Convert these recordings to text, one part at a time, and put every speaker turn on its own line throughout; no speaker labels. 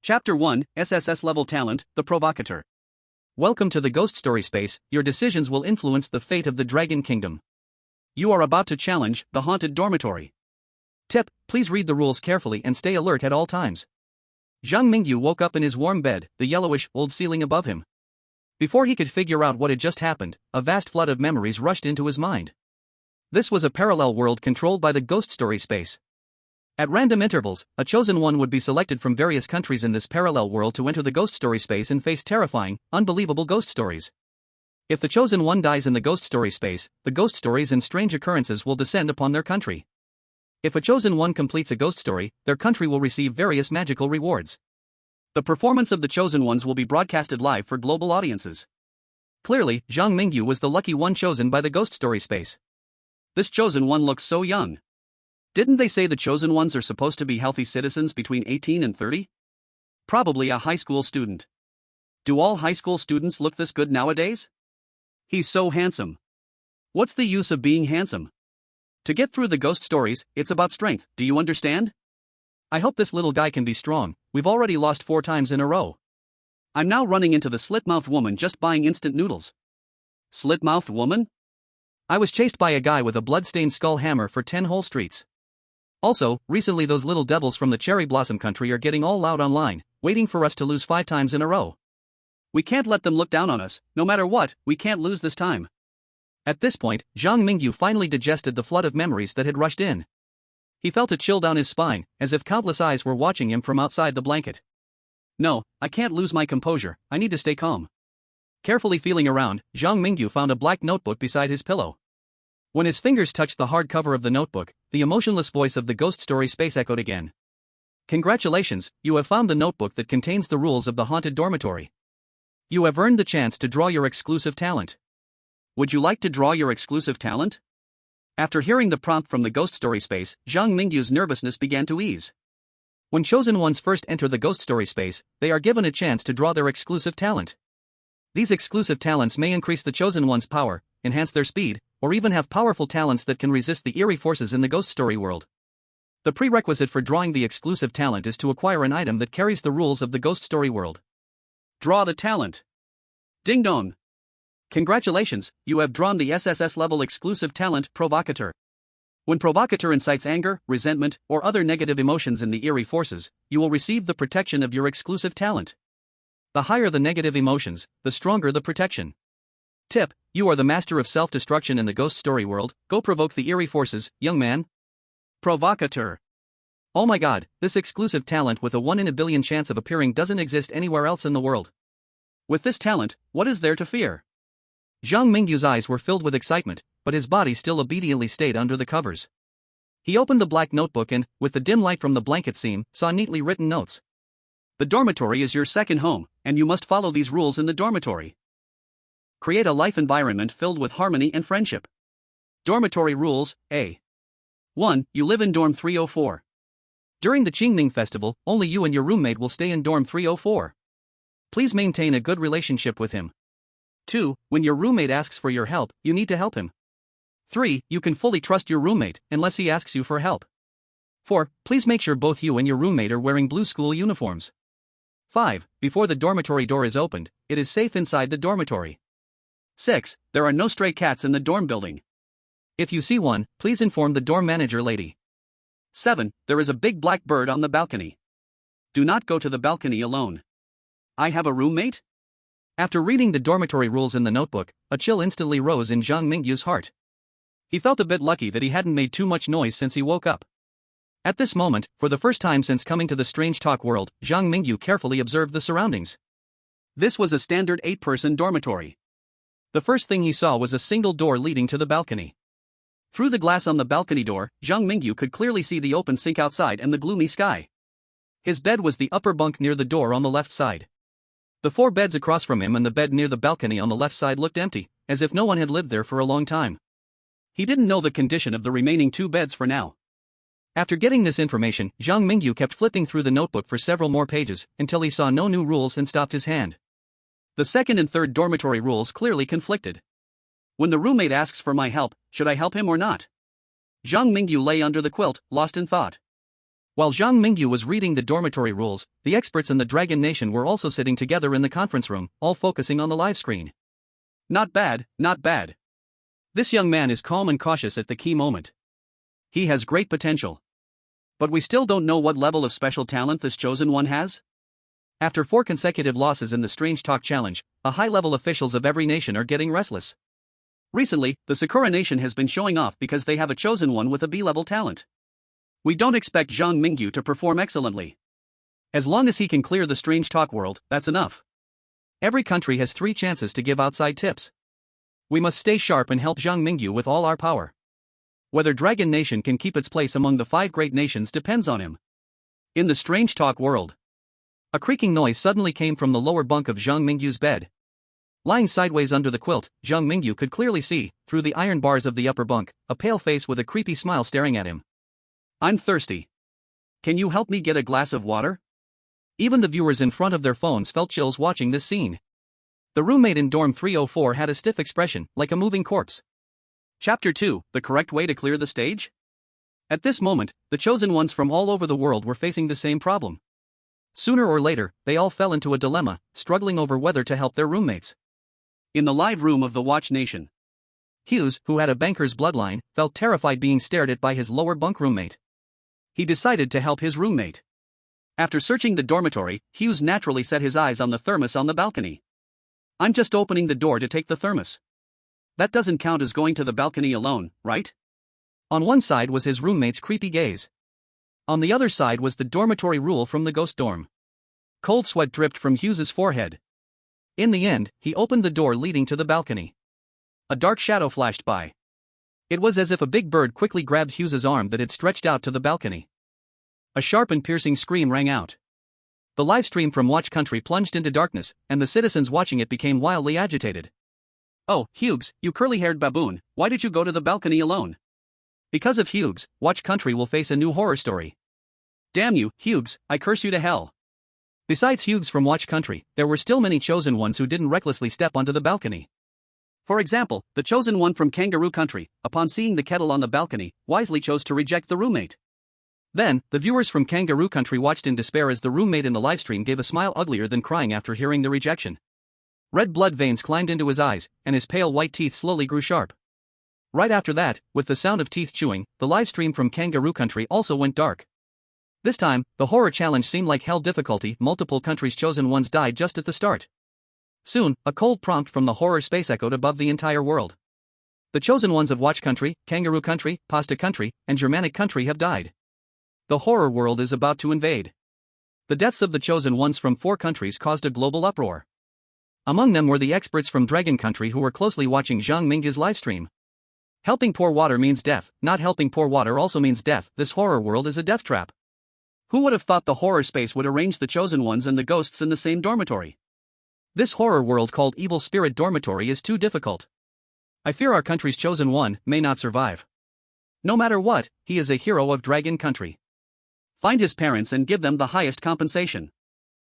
Chapter 1, SSS Level Talent, The Provocateur. Welcome to the Ghost Story Space. Your decisions will influence the fate of the Dragon Kingdom. You are about to challenge the Haunted Dormitory. Tip: please read the rules carefully and stay alert at all times. Zhang Mingyu woke up in his warm bed, the yellowish, old ceiling above him. Before he could figure out what had just happened, a vast flood of memories rushed into his mind. This was a parallel world controlled by the Ghost Story Space. At random intervals, a chosen one would be selected from various countries in this parallel world to enter the Ghost Story Space and face terrifying, unbelievable ghost stories. If the chosen one dies in the Ghost Story Space, the ghost stories and strange occurrences will descend upon their country. If a chosen one completes a ghost story, their country will receive various magical rewards. The performance of the chosen ones will be broadcasted live for global audiences. Clearly, Zhang Mingyu was the lucky one chosen by the Ghost Story Space. This chosen one looks so young. Didn't they say the chosen ones are supposed to be healthy citizens between 18 and 30? Probably a high school student. Do all high school students look this good nowadays? He's so handsome. What's the use of being handsome? To get through the ghost stories, it's about strength, do you understand? I hope this little guy can be strong. We've already lost 4 times in a row. I'm now running into the slit-mouthed woman just buying instant noodles. Slit-mouthed woman? I was chased by a guy with a blood-stained skull hammer for 10 whole streets. Also, recently those little devils from the Cherry Blossom country are getting all loud online, waiting for us to lose 5 times in a row. We can't let them look down on us. No matter what, we can't lose this time. At this point, Zhang Mingyu finally digested the flood of memories that had rushed in. He felt a chill down his spine, as if countless eyes were watching him from outside the blanket. No, I can't lose my composure, I need to stay calm. Carefully feeling around, Zhang Mingyu found a black notebook beside his pillow. When his fingers touched the hard cover of the notebook, the emotionless voice of the Ghost Story Space echoed again. Congratulations, you have found the notebook that contains the rules of the Haunted Dormitory. You have earned the chance to draw your exclusive talent. Would you like to draw your exclusive talent? After hearing the prompt from the Ghost Story Space, Zhang Mingyu's nervousness began to ease. When chosen ones first enter the Ghost Story Space, they are given a chance to draw their exclusive talent. These exclusive talents may increase the chosen one's power, enhance their speed, or even have powerful talents that can resist the eerie forces in the ghost story world. The prerequisite for drawing the exclusive talent is to acquire an item that carries the rules of the ghost story world. Draw the talent. Ding dong. Congratulations, you have drawn the SSS level exclusive talent, Provocateur. When Provocateur incites anger, resentment, or other negative emotions in the eerie forces, you will receive the protection of your exclusive talent. The higher the negative emotions, the stronger the protection. Tip: you are the master of self-destruction in the ghost story world. Go provoke the eerie forces, young man. Provocateur. Oh my god, this exclusive talent with a 1 in a billion chance of appearing doesn't exist anywhere else in the world. With this talent, what is there to fear? Zhang Mingyu's eyes were filled with excitement, but his body still obediently stayed under the covers. He opened the black notebook and, with the dim light from the blanket seam, saw neatly written notes. The dormitory is your second home, and you must follow these rules in the dormitory. Create a life environment filled with harmony and friendship. Dormitory rules, A. 1. You live in dorm 304. During the Qingming festival, only you and your roommate will stay in dorm 304. Please maintain a good relationship with him. 2. When your roommate asks for your help, you need to help him. 3. You can fully trust your roommate, unless he asks you for help. 4. Please make sure both you and your roommate are wearing blue school uniforms. 5. Before the dormitory door is opened, it is safe inside the dormitory. 6. There are no stray cats in the dorm building. If you see one, please inform the dorm manager lady. 7. There is a big black bird on the balcony. Do not go to the balcony alone. I have a roommate? After reading the dormitory rules in the notebook, a chill instantly rose in Zhang Mingyu's heart. He felt a bit lucky that he hadn't made too much noise since he woke up. At this moment, for the first time since coming to the Strange Talk world, Zhang Mingyu carefully observed the surroundings. This was a standard 8-person dormitory. The first thing he saw was a single door leading to the balcony. Through the glass on the balcony door, Zhang Mingyu could clearly see the open sink outside and the gloomy sky. His bed was the upper bunk near the door on the left side. The 4 beds across from him and the bed near the balcony on the left side looked empty, as if no one had lived there for a long time. He didn't know the condition of the remaining 2 beds for now. After getting this information, Zhang Mingyu kept flipping through the notebook for several more pages, until he saw no new rules and stopped his hand. The second and third dormitory rules clearly conflicted. When the roommate asks for my help, should I help him or not? Zhang Mingyu lay under the quilt, lost in thought. While Zhang Mingyu was reading the dormitory rules, the experts in the Dragon Nation were also sitting together in the conference room, all focusing on the live screen. Not bad, not bad. This young man is calm and cautious at the key moment. He has great potential. But we still don't know what level of special talent this chosen one has? After 4 consecutive losses in the Strange Talk Challenge, high-level officials of every nation are getting restless. Recently, the Sakura Nation has been showing off because they have a chosen one with a B-level talent. We don't expect Zhang Mingyu to perform excellently. As long as he can clear the Strange Talk world, that's enough. Every country has 3 chances to give outside tips. We must stay sharp and help Zhang Mingyu with all our power. Whether Dragon Nation can keep its place among the 5 great nations depends on him. In the Strange Talk world, a creaking noise suddenly came from the lower bunk of Zhang Mingyu's bed. Lying sideways under the quilt, Zhang Mingyu could clearly see, through the iron bars of the upper bunk, a pale face with a creepy smile staring at him. I'm thirsty. Can you help me get a glass of water? Even the viewers in front of their phones felt chills watching this scene. The roommate in dorm 304 had a stiff expression, like a moving corpse. Chapter 2, The Correct Way to Clear the Stage? At this moment, the chosen ones from all over the world were facing the same problem. Sooner or later, they all fell into a dilemma, struggling over whether to help their roommates. In the live room of the Watch Nation, Hughes, who had a banker's bloodline, felt terrified being stared at by his lower bunk roommate. He decided to help his roommate. After searching the dormitory, Hughes naturally set his eyes on the thermos on the balcony. I'm just opening the door to take the thermos. That doesn't count as going to the balcony alone, right? On one side was his roommate's creepy gaze. On the other side was the dormitory rule from the ghost dorm. Cold sweat dripped from Hughes's forehead. In the end, he opened the door leading to the balcony. A dark shadow flashed by. It was as if a big bird quickly grabbed Hughes's arm that had stretched out to the balcony. A sharp and piercing scream rang out. The live stream from Watch Country plunged into darkness, and the citizens watching it became wildly agitated. Oh, Hughes, you curly-haired baboon, why did you go to the balcony alone? Because of Hughes, Watch Country will face a new horror story. Damn you, Hughes, I curse you to hell. Besides Hughes from Watch Country, there were still many chosen ones who didn't recklessly step onto the balcony. For example, the chosen one from Kangaroo Country, upon seeing the kettle on the balcony, wisely chose to reject the roommate. Then, the viewers from Kangaroo Country watched in despair as the roommate in the livestream gave a smile uglier than crying after hearing the rejection. Red blood veins climbed into his eyes, and his pale white teeth slowly grew sharp. Right after that, with the sound of teeth chewing, the livestream from Kangaroo Country also went dark. This time, the horror challenge seemed like hell difficulty. Multiple countries' chosen ones died just at the start. Soon, a cold prompt from the horror space echoed above the entire world. The chosen ones of Watch Country, Kangaroo Country, Pasta Country, and Germanic Country have died. The horror world is about to invade. The deaths of the chosen ones from 4 countries caused a global uproar. Among them were the experts from Dragon Country who were closely watching Zhang Mingyu's livestream. Helping pour water means death, not helping pour water also means death. This horror world is a death trap. Who would have thought the horror space would arrange the chosen ones and the ghosts in the same dormitory? This horror world called Evil Spirit Dormitory is too difficult. I fear our country's chosen one may not survive. No matter what, he is a hero of Dragon Country. Find his parents and give them the highest compensation.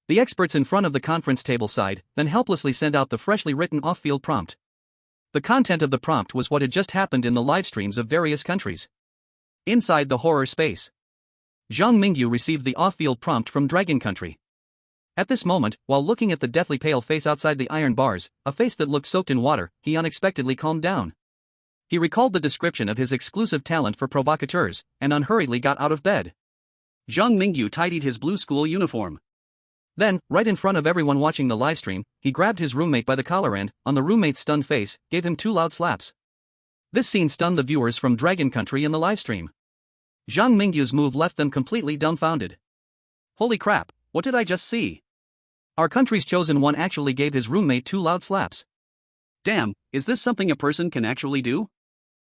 The experts in front of the conference table sighed, then helplessly sent out the freshly written off-field prompt. The content of the prompt was what had just happened in the live streams of various countries. Inside the horror space, Zhang Mingyu received the off-field prompt from Dragon Country. At this moment, while looking at the deathly pale face outside the iron bars, a face that looked soaked in water, he unexpectedly calmed down. He recalled the description of his exclusive talent for provocateurs, and unhurriedly got out of bed. Zhang Mingyu tidied his blue school uniform. Then, right in front of everyone watching the livestream, he grabbed his roommate by the collar and, on the roommate's stunned face, gave him 2 loud slaps. This scene stunned the viewers from Dragon Country in the livestream. Zhang Mingyu's move left them completely dumbfounded. Holy crap, what did I just see? Our country's chosen one actually gave his roommate 2 loud slaps. Damn, is this something a person can actually do?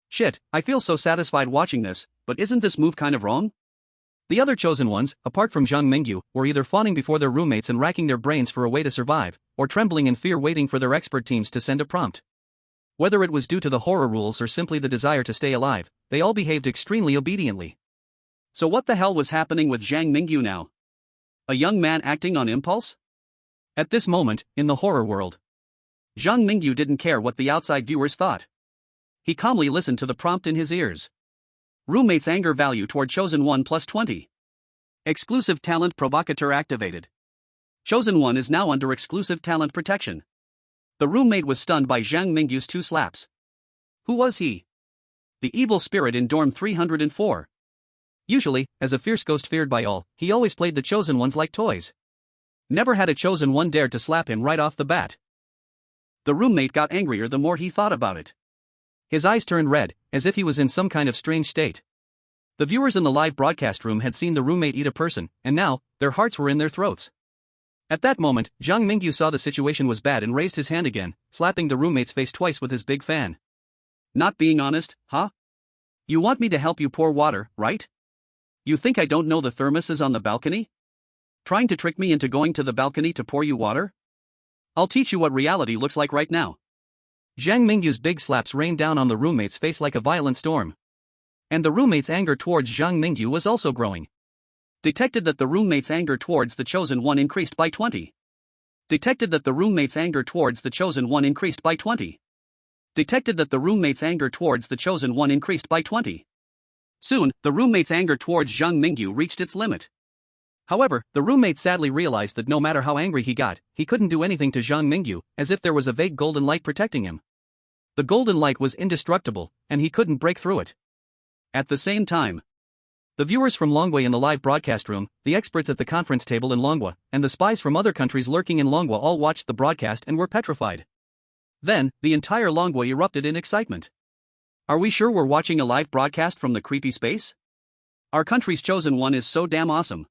Shit, I feel so satisfied watching this, but isn't this move kind of wrong? The other chosen ones, apart from Zhang Mingyu, were either fawning before their roommates and racking their brains for a way to survive, or trembling in fear waiting for their expert teams to send a prompt. Whether it was due to the horror rules or simply the desire to stay alive, they all behaved extremely obediently. So what the hell was happening with Zhang Mingyu now? A young man acting on impulse? At this moment, in the horror world, Zhang Mingyu didn't care what the outside viewers thought. He calmly listened to the prompt in his ears. Roommate's anger value toward chosen one plus 20. Exclusive talent provocateur activated. Chosen One is now under exclusive talent protection. The roommate was stunned by Zhang Mingyu's 2 slaps. Who was he? The evil spirit in dorm 304. Usually, as a fierce ghost feared by all, he always played the Chosen Ones like toys. Never had a Chosen One dared to slap him right off the bat. The roommate got angrier the more he thought about it. His eyes turned red, as if he was in some kind of strange state. The viewers in the live broadcast room had seen the roommate eat a person, and now, their hearts were in their throats. At that moment, Zhang Mingyu saw the situation was bad and raised his hand again, slapping the roommate's face twice with his big fan. Not being honest, huh? You want me to help you pour water, right? You think I don't know the thermos is on the balcony? Trying to trick me into going to the balcony to pour you water? I'll teach you what reality looks like right now. Zhang Mingyu's big slaps rained down on the roommate's face like a violent storm. And the roommate's anger towards Zhang Mingyu was also growing. Detected that the roommate's anger towards the Chosen One increased by 20. Detected that the roommate's anger towards the Chosen One increased by 20. Detected that the roommate's anger towards the Chosen One increased by 20. Soon, the roommate's anger towards Zhang Mingyu reached its limit. However, the roommate sadly realized that no matter how angry he got, he couldn't do anything to Zhang Mingyu, as if there was a vague golden light protecting him. The golden light was indestructible, and he couldn't break through it. At the same time, the viewers from Longwei in the live broadcast room, the experts at the conference table in Longwa, and the spies from other countries lurking in Longwa all watched the broadcast and were petrified. Then, the entire Longwei erupted in excitement. Are we sure we're watching a live broadcast from the creepy space? Our country's Chosen One is so damn awesome.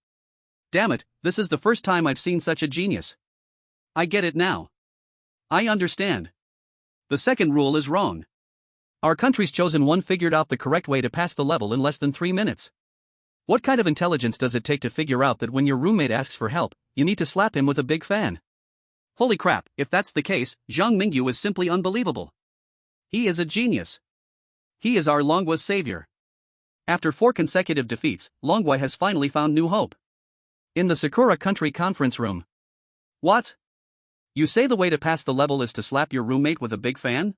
Damn it, this is the first time I've seen such a genius. I get it now. I understand. The second rule is wrong. Our country's Chosen One figured out the correct way to pass the level in less than 3 minutes. What kind of intelligence does it take to figure out that when your roommate asks for help, you need to slap him with a big fan? Holy crap, if that's the case, Zhang Mingyu is simply unbelievable. He is a genius. He is our Longwa's savior. After 4 consecutive defeats, Longwa has finally found new hope. In the Sakura Country conference room. What? You say the way to pass the level is to slap your roommate with a big fan?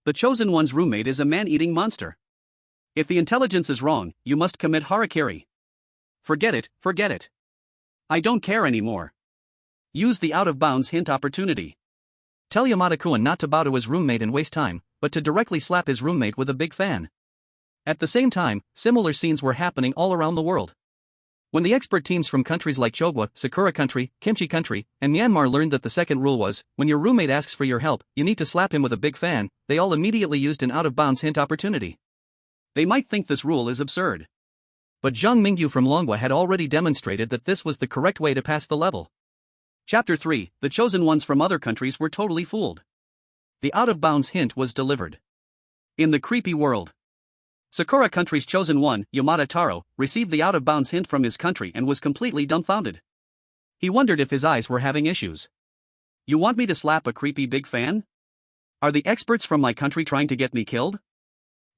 The Chosen One's roommate is a man-eating monster. If the intelligence is wrong, you must commit harakiri. Forget it, forget it. I don't care anymore. Use the out-of-bounds hint opportunity. Tell Yamada-kun not to bow to his roommate and waste time, but to directly slap his roommate with a big fan. At the same time, similar scenes were happening all around the world. When the expert teams from countries like Chogwa, Sakura Country, Kimchi Country, and Myanmar learned that the second rule was, when your roommate asks for your help, you need to slap him with a big fan, they all immediately used an out-of-bounds hint opportunity. They might think this rule is absurd. But Zhang Mingyu from Longwa had already demonstrated that this was the correct way to pass the level. Chapter 3, the Chosen Ones from other countries were totally fooled. The out-of-bounds hint was delivered. In the creepy world. Sakura Country's Chosen One, Yamada Taro, received the out-of-bounds hint from his country and was completely dumbfounded. He wondered if his eyes were having issues. You want me to slap a creepy big fan? Are the experts from my country trying to get me killed?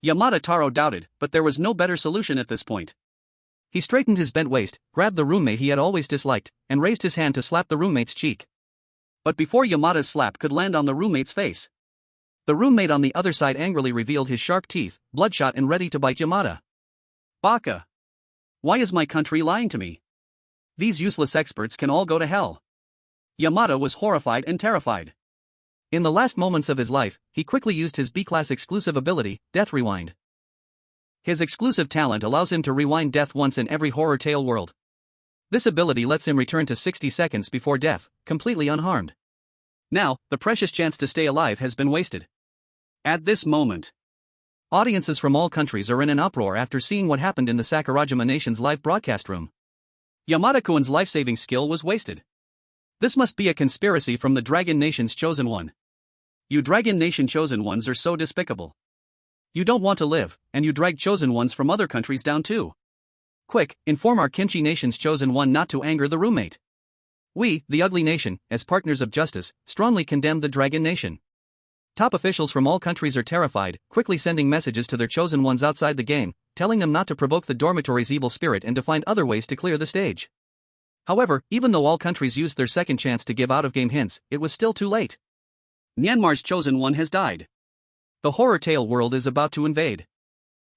Yamada Taro doubted, but there was no better solution at this point. He straightened his bent waist, grabbed the roommate he had always disliked, and raised his hand to slap the roommate's cheek. But before Yamada's slap could land on the roommate's face, the roommate on the other side angrily revealed his sharp teeth, bloodshot and ready to bite Yamada. Baka! Why is my country lying to me? These useless experts can all go to hell. Yamada was horrified and terrified. In the last moments of his life, he quickly used his B-class exclusive ability, Death Rewind. His exclusive talent allows him to rewind death once in every horror tale world. This ability lets him return to 60 seconds before death, completely unharmed. Now, the precious chance to stay alive has been wasted. At this moment, audiences from all countries are in an uproar after seeing what happened in the Sakurajima Nation's live broadcast room. Yamada-kun's life-saving skill was wasted. This must be a conspiracy from the Dragon Nation's Chosen One. You Dragon Nation Chosen Ones are so despicable. You don't want to live, and you drag Chosen Ones from other countries down too. Quick, inform our Kimchi Nation's Chosen One not to anger the roommate. We, the Ugly Nation, as partners of justice, strongly condemn the Dragon Nation. Top officials from all countries are terrified, quickly sending messages to their Chosen Ones outside the game, telling them not to provoke the dormitory's evil spirit and to find other ways to clear the stage. However, even though all countries used their second chance to give out-of-game hints, it was still too late. Myanmar's Chosen One has died. The horror tale world is about to invade.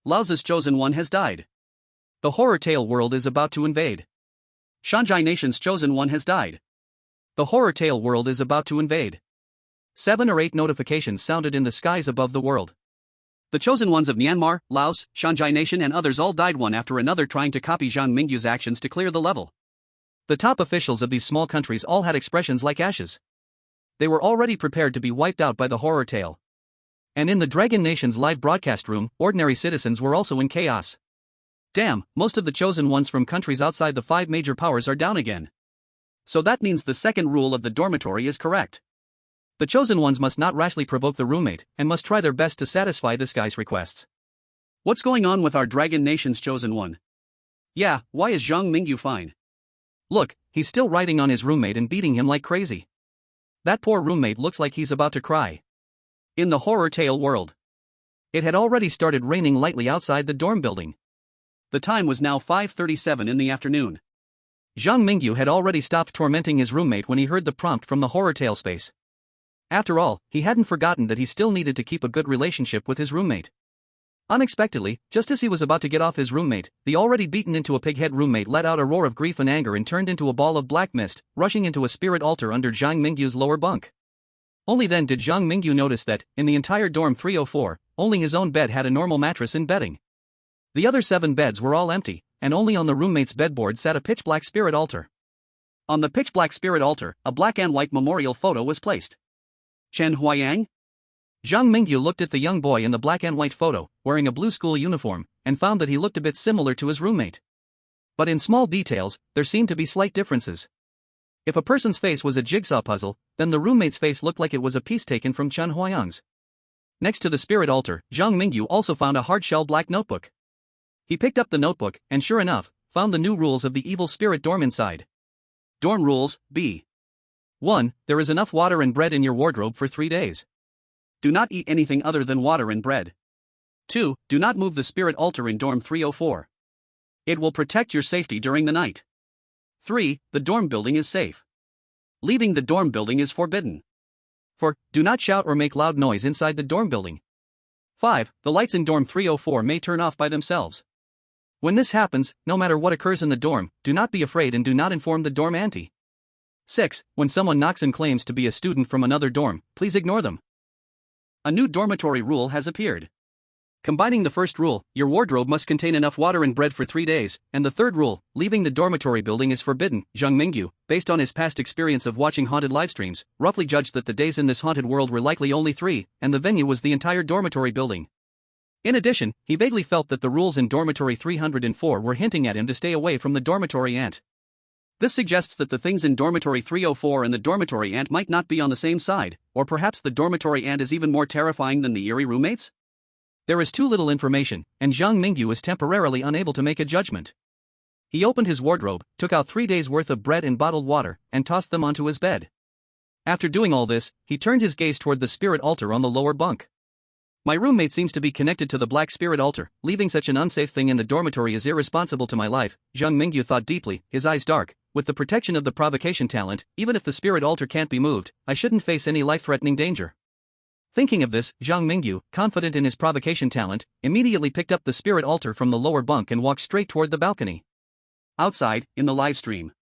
Laosa's Chosen One has died. The horror tale world is about to invade. Shanghai Nation's chosen one has died. The horror tale world is about to invade. 7 or 8 notifications sounded in the skies above the world. The chosen ones of Myanmar, Laos, Shanghai Nation and others all died one after another trying to copy Zhang Mingyu's actions to clear the level. The top officials of these small countries all had expressions like ashes. They were already prepared to be wiped out by the horror tale. And in the Dragon Nation's live broadcast room, ordinary citizens were also in chaos. Damn, most of the chosen ones from countries outside the 5 major powers are down again. So that means the second rule of the dormitory is correct. The chosen ones must not rashly provoke the roommate, and must try their best to satisfy this guy's requests. What's going on with our Dragon Nation's chosen one? Yeah, why is Zhang Mingyu fine? Look, he's still riding on his roommate and beating him like crazy. That poor roommate looks like he's about to cry. In the horror tale world, it had already started raining lightly outside the dorm building. The time was now 5:37 in the afternoon. Zhang Mingyu had already stopped tormenting his roommate when he heard the prompt from the horror tale space. After all, he hadn't forgotten that he still needed to keep a good relationship with his roommate. Unexpectedly, just as he was about to get off his roommate, the already beaten into a pighead roommate let out a roar of grief and anger and turned into a ball of black mist, rushing into a spirit altar under Zhang Mingyu's lower bunk. Only then did Zhang Mingyu notice that, in the entire dorm 304, only his own bed had a normal mattress and bedding. The other 7 beds were all empty, and only on the roommate's bedboard sat a pitch-black spirit altar. On the pitch-black spirit altar, a black and white memorial photo was placed. Chen Huayang? Zhang Mingyu looked at the young boy in the black and white photo, wearing a blue school uniform, and found that he looked a bit similar to his roommate. But in small details, there seemed to be slight differences. If a person's face was a jigsaw puzzle, then the roommate's face looked like it was a piece taken from Chen Huayang's. Next to the spirit altar, Zhang Mingyu also found a hard-shell black notebook. He picked up the notebook, and sure enough, found the new rules of the evil spirit dorm inside. Dorm rules, B. 1. There is enough water and bread in your wardrobe for 3 days. Do not eat anything other than water and bread. 2. Do not move the spirit altar in dorm 304. It will protect your safety during the night. 3. The dorm building is safe. Leaving the dorm building is forbidden. 4. Do not shout or make loud noise inside the dorm building. 5. The lights in dorm 304 may turn off by themselves. When this happens, no matter what occurs in the dorm, do not be afraid and do not inform the dorm auntie. 6. When someone knocks and claims to be a student from another dorm, please ignore them. A new dormitory rule has appeared. Combining the first rule, your wardrobe must contain enough water and bread for 3 days, and the third rule, leaving the dormitory building is forbidden, Zhang Mingyu, based on his past experience of watching haunted livestreams, roughly judged that the days in this haunted world were likely only 3, and the venue was the entire dormitory building. In addition, he vaguely felt that the rules in dormitory 304 were hinting at him to stay away from the dormitory ant. This suggests that the things in dormitory 304 and the dormitory ant might not be on the same side, or perhaps the dormitory ant is even more terrifying than the eerie roommates? There is too little information, and Zhang Mingyu is temporarily unable to make a judgment. He opened his wardrobe, took out 3 days' worth of bread and bottled water, and tossed them onto his bed. After doing all this, he turned his gaze toward the spirit altar on the lower bunk. My roommate seems to be connected to the black spirit altar. Leaving such an unsafe thing in the dormitory is irresponsible to my life, Zhang Mingyu thought deeply, his eyes dark. With the protection of the provocation talent, even if the spirit altar can't be moved, I shouldn't face any life-threatening danger. Thinking of this, Zhang Mingyu, confident in his provocation talent, immediately picked up the spirit altar from the lower bunk and walked straight toward the balcony. Outside, in the live stream,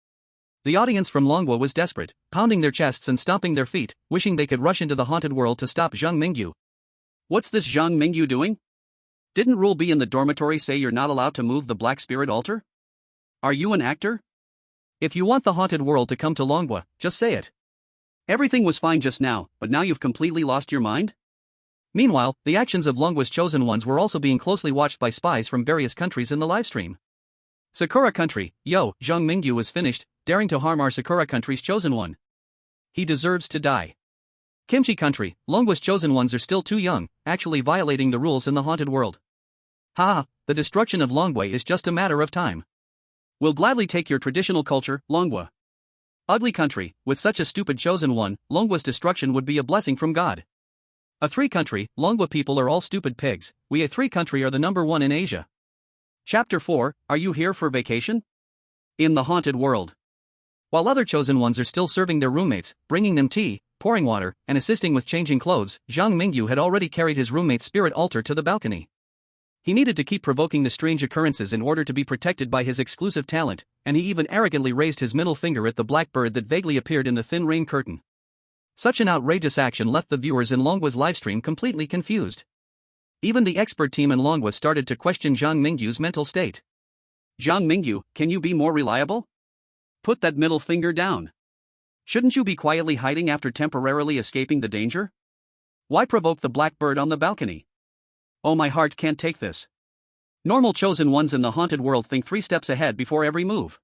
the audience from Longwa was desperate, pounding their chests and stomping their feet, wishing they could rush into the haunted world to stop Zhang Mingyu. What's this Zhang Mingyu doing? Didn't Rule B in the dormitory say you're not allowed to move the black spirit altar? Are you an actor? If you want the haunted world to come to Longwa, just say it. Everything was fine just now, but now you've completely lost your mind? Meanwhile, the actions of Longwa's chosen ones were also being closely watched by spies from various countries in the livestream. Sakura country, yo, Zhang Mingyu was finished, daring to harm our Sakura country's chosen one. He deserves to die. Kimchi country, Longwa's chosen ones are still too young, actually violating the rules in the haunted world. Ha, the destruction of Longwa is just a matter of time. We'll gladly take your traditional culture, Longwa. Ugly country, with such a stupid chosen one, Longwa's destruction would be a blessing from God. A3 country, Longwa people are all stupid pigs, we A3 country are the #1 in Asia. Chapter 4, Are you here for vacation? In the haunted world. While other chosen ones are still serving their roommates, bringing them tea, pouring water, and assisting with changing clothes, Zhang Mingyu had already carried his roommate's spirit altar to the balcony. He needed to keep provoking the strange occurrences in order to be protected by his exclusive talent, and he even arrogantly raised his middle finger at the black bird that vaguely appeared in the thin rain curtain. Such an outrageous action left the viewers in Longwa's livestream completely confused. Even the expert team in Longwa started to question Zhang Mingyu's mental state. Zhang Mingyu, can you be more reliable? Put that middle finger down. Shouldn't you be quietly hiding after temporarily escaping the danger? Why provoke the black bird on the balcony? Oh, my heart can't take this. Normal chosen ones in the haunted world think 3 steps ahead before every move.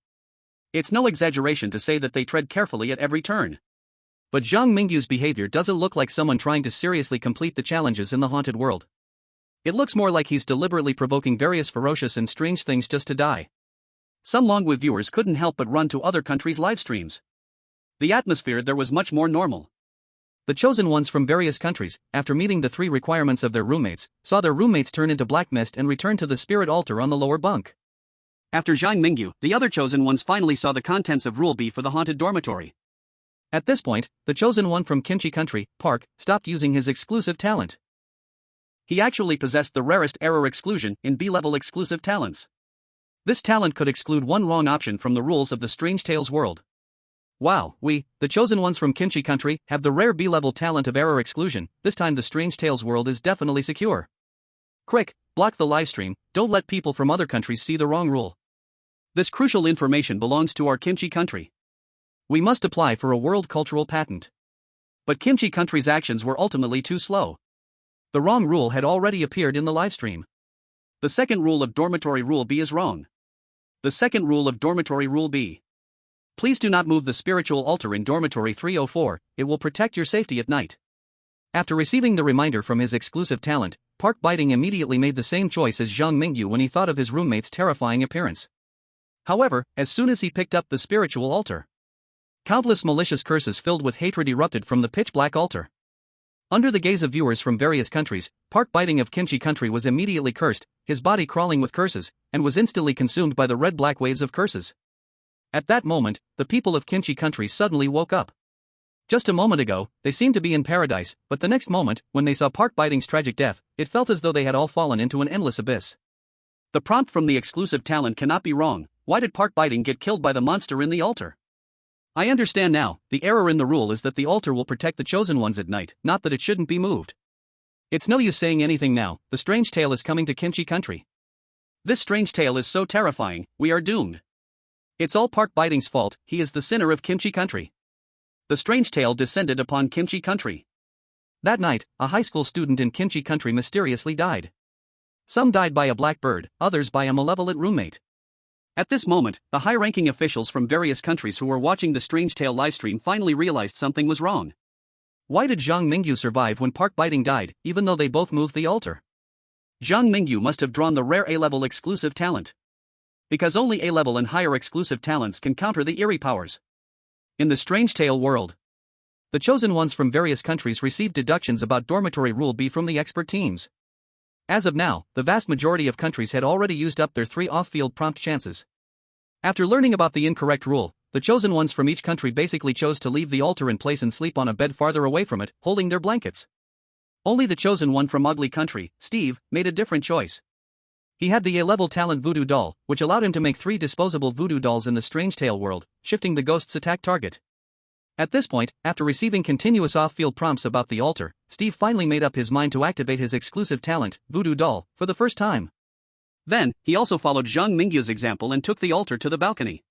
It's no exaggeration to say that they tread carefully at every turn. But Zhang Mingyu's behavior doesn't look like someone trying to seriously complete the challenges in the haunted world. It looks more like he's deliberately provoking various ferocious and strange things just to die. Some Longwa viewers couldn't help but run to other countries' live streams. The atmosphere there was much more normal. The chosen ones from various countries, after meeting the 3 requirements of their roommates, saw their roommates turn into black mist and return to the spirit altar on the lower bunk. After Zhang Mingyu, the other chosen ones finally saw the contents of Rule B for the haunted dormitory. At this point, the chosen one from Kimchi country, Park, stopped using his exclusive talent. He actually possessed the rarest error exclusion in B-level exclusive talents. This talent could exclude one wrong option from the rules of the Strange Tales world. Wow, we, the chosen ones from Kimchi country, have the rare B-level talent of error exclusion. This time the Strange Tales world is definitely secure. Quick, block the livestream, don't let people from other countries see the wrong rule. This crucial information belongs to our Kimchi country. We must apply for a world cultural patent. But Kimchi country's actions were ultimately too slow. The wrong rule had already appeared in the livestream. The second rule of Dormitory Rule B is wrong. The second rule of Dormitory Rule B. Please do not move the spiritual altar in Dormitory 304, it will protect your safety at night. After receiving the reminder from his exclusive talent, Park Biting immediately made the same choice as Zhang Mingyu when he thought of his roommate's terrifying appearance. However, as soon as he picked up the spiritual altar, countless malicious curses filled with hatred erupted from the pitch-black altar. Under the gaze of viewers from various countries, Park Biting of Kimchi country was immediately cursed, his body crawling with curses, and was instantly consumed by the red-black waves of curses. At that moment, the people of Kimchi country suddenly woke up. Just a moment ago, they seemed to be in paradise, but the next moment, when they saw Park Biting's tragic death, it felt as though they had all fallen into an endless abyss. The prompt from the exclusive talent cannot be wrong. Why did Park Biting get killed by the monster in the altar? I understand now, the error in the rule is that the altar will protect the chosen ones at night, not that it shouldn't be moved. It's no use saying anything now, the strange tale is coming to Kimchi country. This strange tale is so terrifying, we are doomed. It's all Park Biting's fault, he is the sinner of Kimchi country. The strange tale descended upon Kimchi country. That night, a high school student in Kimchi country mysteriously died. Some died by a black bird, others by a malevolent roommate. At this moment, the high-ranking officials from various countries who were watching the Strange Tale livestream finally realized something was wrong. Why did Zhang Mingyu survive when Park Biting died, even though they both moved the altar? Zhang Mingyu must have drawn the rare A-level exclusive talent. Because only A-level and higher exclusive talents can counter the eerie powers. In the Strange Tale world, the chosen ones from various countries received deductions about Dormitory Rule B from the expert teams. As of now, the vast majority of countries had already used up their 3 off-field prompt chances. After learning about the incorrect rule, the chosen ones from each country basically chose to leave the altar in place and sleep on a bed farther away from it, holding their blankets. Only the chosen one from Ugly country, Steve, made a different choice. He had the A-level talent Voodoo Doll, which allowed him to make 3 disposable voodoo dolls in the Strange Tale world, shifting the ghost's attack target. At this point, after receiving continuous off-field prompts about the altar, Steve finally made up his mind to activate his exclusive talent, Voodoo Doll, for the first time. Then, he also followed Zhang Mingyu's example and took the altar to the balcony.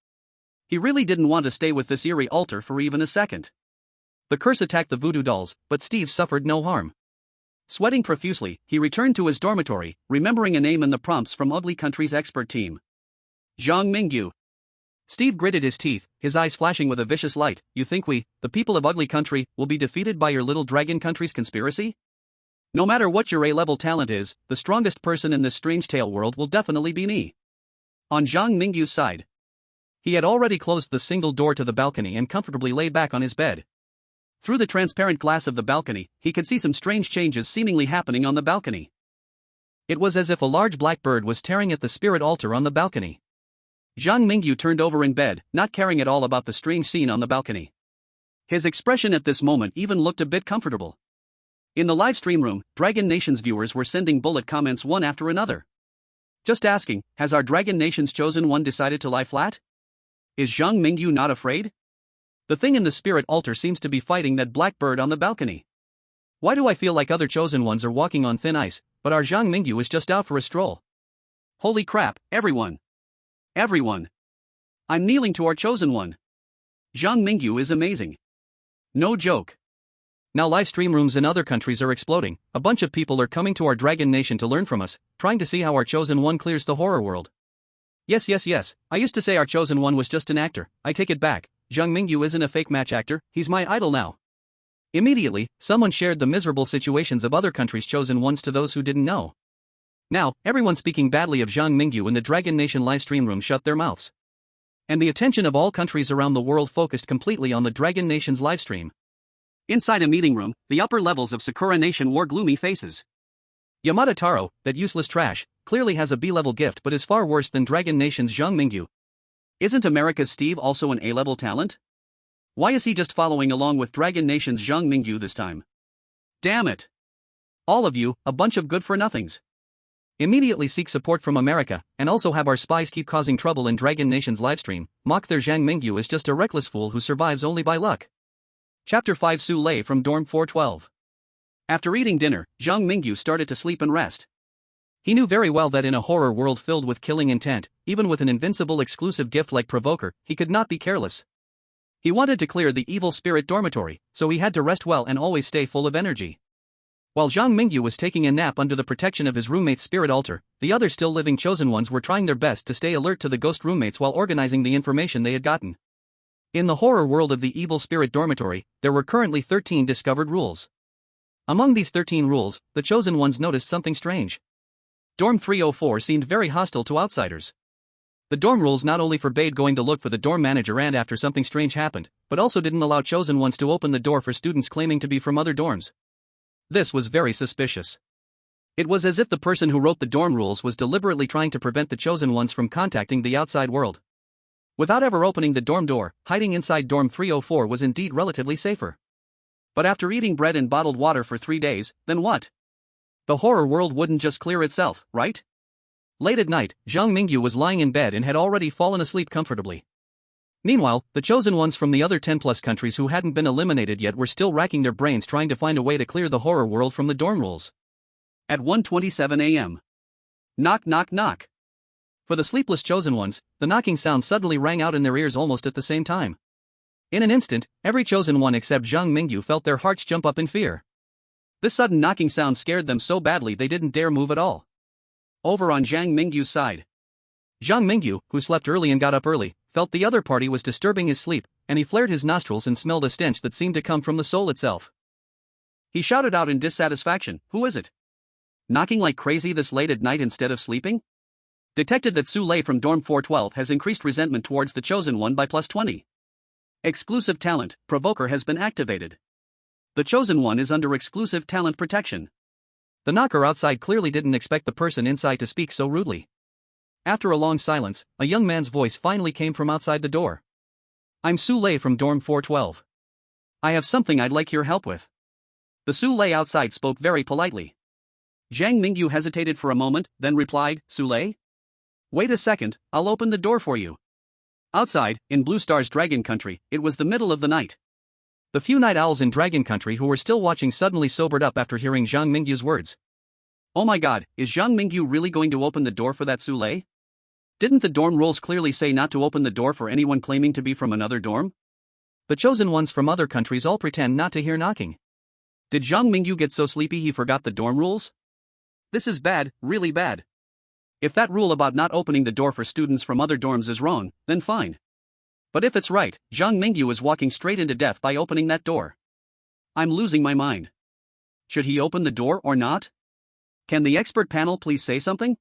He really didn't want to stay with this eerie altar for even a second. The curse attacked the voodoo dolls, but Steve suffered no harm. Sweating profusely, he returned to his dormitory, remembering a name in the prompts from Ugly Country's expert team. Zhang Mingyu. Steve gritted his teeth, his eyes flashing with a vicious light. You think we, the people of Ugly Country, will be defeated by your little dragon country's conspiracy? No matter what your A-level talent is, the strongest person in this Strange Tale world will definitely be me. On Zhang Mingyu's side, he had already closed the single door to the balcony and comfortably lay back on his bed. Through the transparent glass of the balcony, he could see some strange changes seemingly happening on the balcony. It was as if a large black bird was tearing at the spirit altar on the balcony. Zhang Mingyu turned over in bed, not caring at all about the strange scene on the balcony. His expression at this moment even looked a bit comfortable. In the live stream room, Dragon Nation's viewers were sending bullet comments one after another. Just asking, has our Dragon Nation's chosen one decided to lie flat? Is Zhang Mingyu not afraid? The thing in the spirit altar seems to be fighting that black bird on the balcony. Why do I feel like other chosen ones are walking on thin ice, but our Zhang Mingyu is just out for a stroll? Holy crap, everyone! Everyone! I'm kneeling to our chosen one. Zhang Mingyu is amazing. No joke. Now live stream rooms in other countries are exploding. A bunch of people are coming to our Dragon Nation to learn from us, trying to see how our chosen one clears the horror world. Yes. I used to say our chosen one was just an actor. I take it back. Zhang Mingyu isn't a fake match actor, he's my idol now. Immediately, someone shared the miserable situations of other countries' chosen ones to those who didn't know. Now, everyone speaking badly of Zhang Mingyu in the Dragon Nation livestream room shut their mouths. And the attention of all countries around the world focused completely on the Dragon Nation's livestream. Inside a meeting room, the upper levels of Sakura Nation wore gloomy faces. Yamada Taro, that useless trash, clearly has a B-level gift but is far worse than Dragon Nation's Zhang Mingyu. Isn't America's Steve also an A-level talent? Why is he just following along with Dragon Nation's Zhang Mingyu this time? Damn it! All of you, a bunch of good-for-nothings. Immediately seek support from America, and also have our spies keep causing trouble in Dragon Nation's livestream. Mock their Zhang Mingyu is just a reckless fool who survives only by luck. Chapter 5 Su Lei from Dorm 412. After eating dinner, Zhang Mingyu started to sleep and rest. He knew very well that in a horror world filled with killing intent, even with an invincible exclusive gift like Provoker, he could not be careless. He wanted to clear the evil spirit dormitory, so he had to rest well and always stay full of energy. While Zhang Mingyu was taking a nap under the protection of his roommate's spirit altar, the other still living chosen ones were trying their best to stay alert to the ghost roommates while organizing the information they had gotten. In the horror world of the evil spirit dormitory, there were currently 13 discovered rules. Among these 13 rules, the chosen ones noticed something strange. Dorm 304 seemed very hostile to outsiders. The dorm rules not only forbade going to look for the dorm manager and after something strange happened, but also didn't allow chosen ones to open the door for students claiming to be from other dorms. This was very suspicious. It was as if the person who wrote the dorm rules was deliberately trying to prevent the chosen ones from contacting the outside world. Without ever opening the dorm door, hiding inside dorm 304 was indeed relatively safer. But after eating bread and bottled water for 3 days, then what? The horror world wouldn't just clear itself, right? Late at night, Zhang Mingyu was lying in bed and had already fallen asleep comfortably. Meanwhile, the chosen ones from the other 10+ countries who hadn't been eliminated yet were still racking their brains trying to find a way to clear the horror world from the dorm rules. At 1:27 a.m. Knock knock knock. For the sleepless chosen ones, the knocking sound suddenly rang out in their ears almost at the same time. In an instant, every chosen one except Zhang Mingyu felt their hearts jump up in fear. This sudden knocking sound scared them so badly they didn't dare move at all. Over on Zhang Mingyu's side, Zhang Mingyu, who slept early and got up early, felt the other party was disturbing his sleep, and he flared his nostrils and smelled a stench that seemed to come from the soul itself. He shouted out in dissatisfaction, "Who is it? Knocking like crazy this late at night instead of sleeping?" Detected that Su Lei from Dorm 412 has increased resentment towards the chosen one by +20. Exclusive talent, Provoker has been activated. The chosen one is under exclusive talent protection. The knocker outside clearly didn't expect the person inside to speak so rudely. After a long silence, a young man's voice finally came from outside the door. "I'm Su Lei from Dorm 412. I have something I'd like your help with." The Su Lei outside spoke very politely. Zhang Mingyu hesitated for a moment, then replied, "Su Lei? Wait a second, I'll open the door for you." Outside, in Blue Star's Dragon Country, it was the middle of the night. The few night owls in Dragon Country who were still watching suddenly sobered up after hearing Zhang Mingyu's words. Oh my god, is Zhang Mingyu really going to open the door for that Su Lei? Didn't the dorm rules clearly say not to open the door for anyone claiming to be from another dorm? The chosen ones from other countries all pretend not to hear knocking. Did Zhang Mingyu get so sleepy he forgot the dorm rules? This is bad, really bad. If that rule about not opening the door for students from other dorms is wrong, then fine. But if it's right, Zhang Mingyu is walking straight into death by opening that door. I'm losing my mind. Should he open the door or not? Can the expert panel please say something?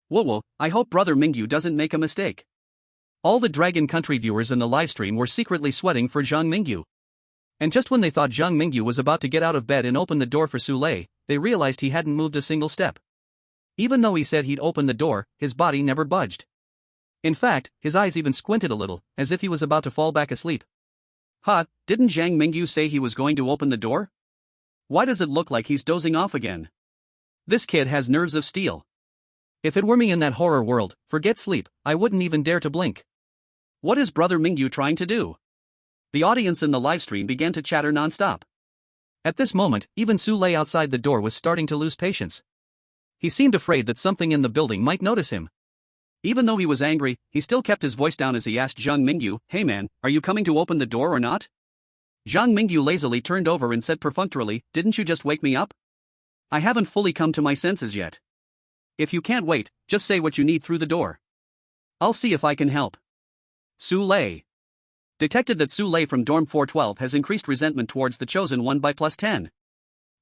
Whoa, I hope Brother Mingyu doesn't make a mistake. All the Dragon Country viewers in the livestream were secretly sweating for Zhang Mingyu. And just when they thought Zhang Mingyu was about to get out of bed and open the door for Su Lei, they realized he hadn't moved a single step. Even though he said he'd open the door, his body never budged. In fact, his eyes even squinted a little, as if he was about to fall back asleep. Didn't Zhang Mingyu say he was going to open the door? Why does it look like he's dozing off again? This kid has nerves of steel. If it were me in that horror world, forget sleep, I wouldn't even dare to blink. What is Brother Mingyu trying to do? The audience in the livestream began to chatter non-stop. At this moment, even Su Lei outside the door was starting to lose patience. He seemed afraid that something in the building might notice him. Even though he was angry, he still kept his voice down as he asked Zhang Mingyu, "Hey man, are you coming to open the door or not?" Zhang Mingyu lazily turned over and said perfunctorily, "Didn't you just wake me up? I haven't fully come to my senses yet. If you can't wait, just say what you need through the door. I'll see if I can help." Su Lei. Detected that Su Lei from Dorm 412 has increased resentment towards the Chosen One by +10.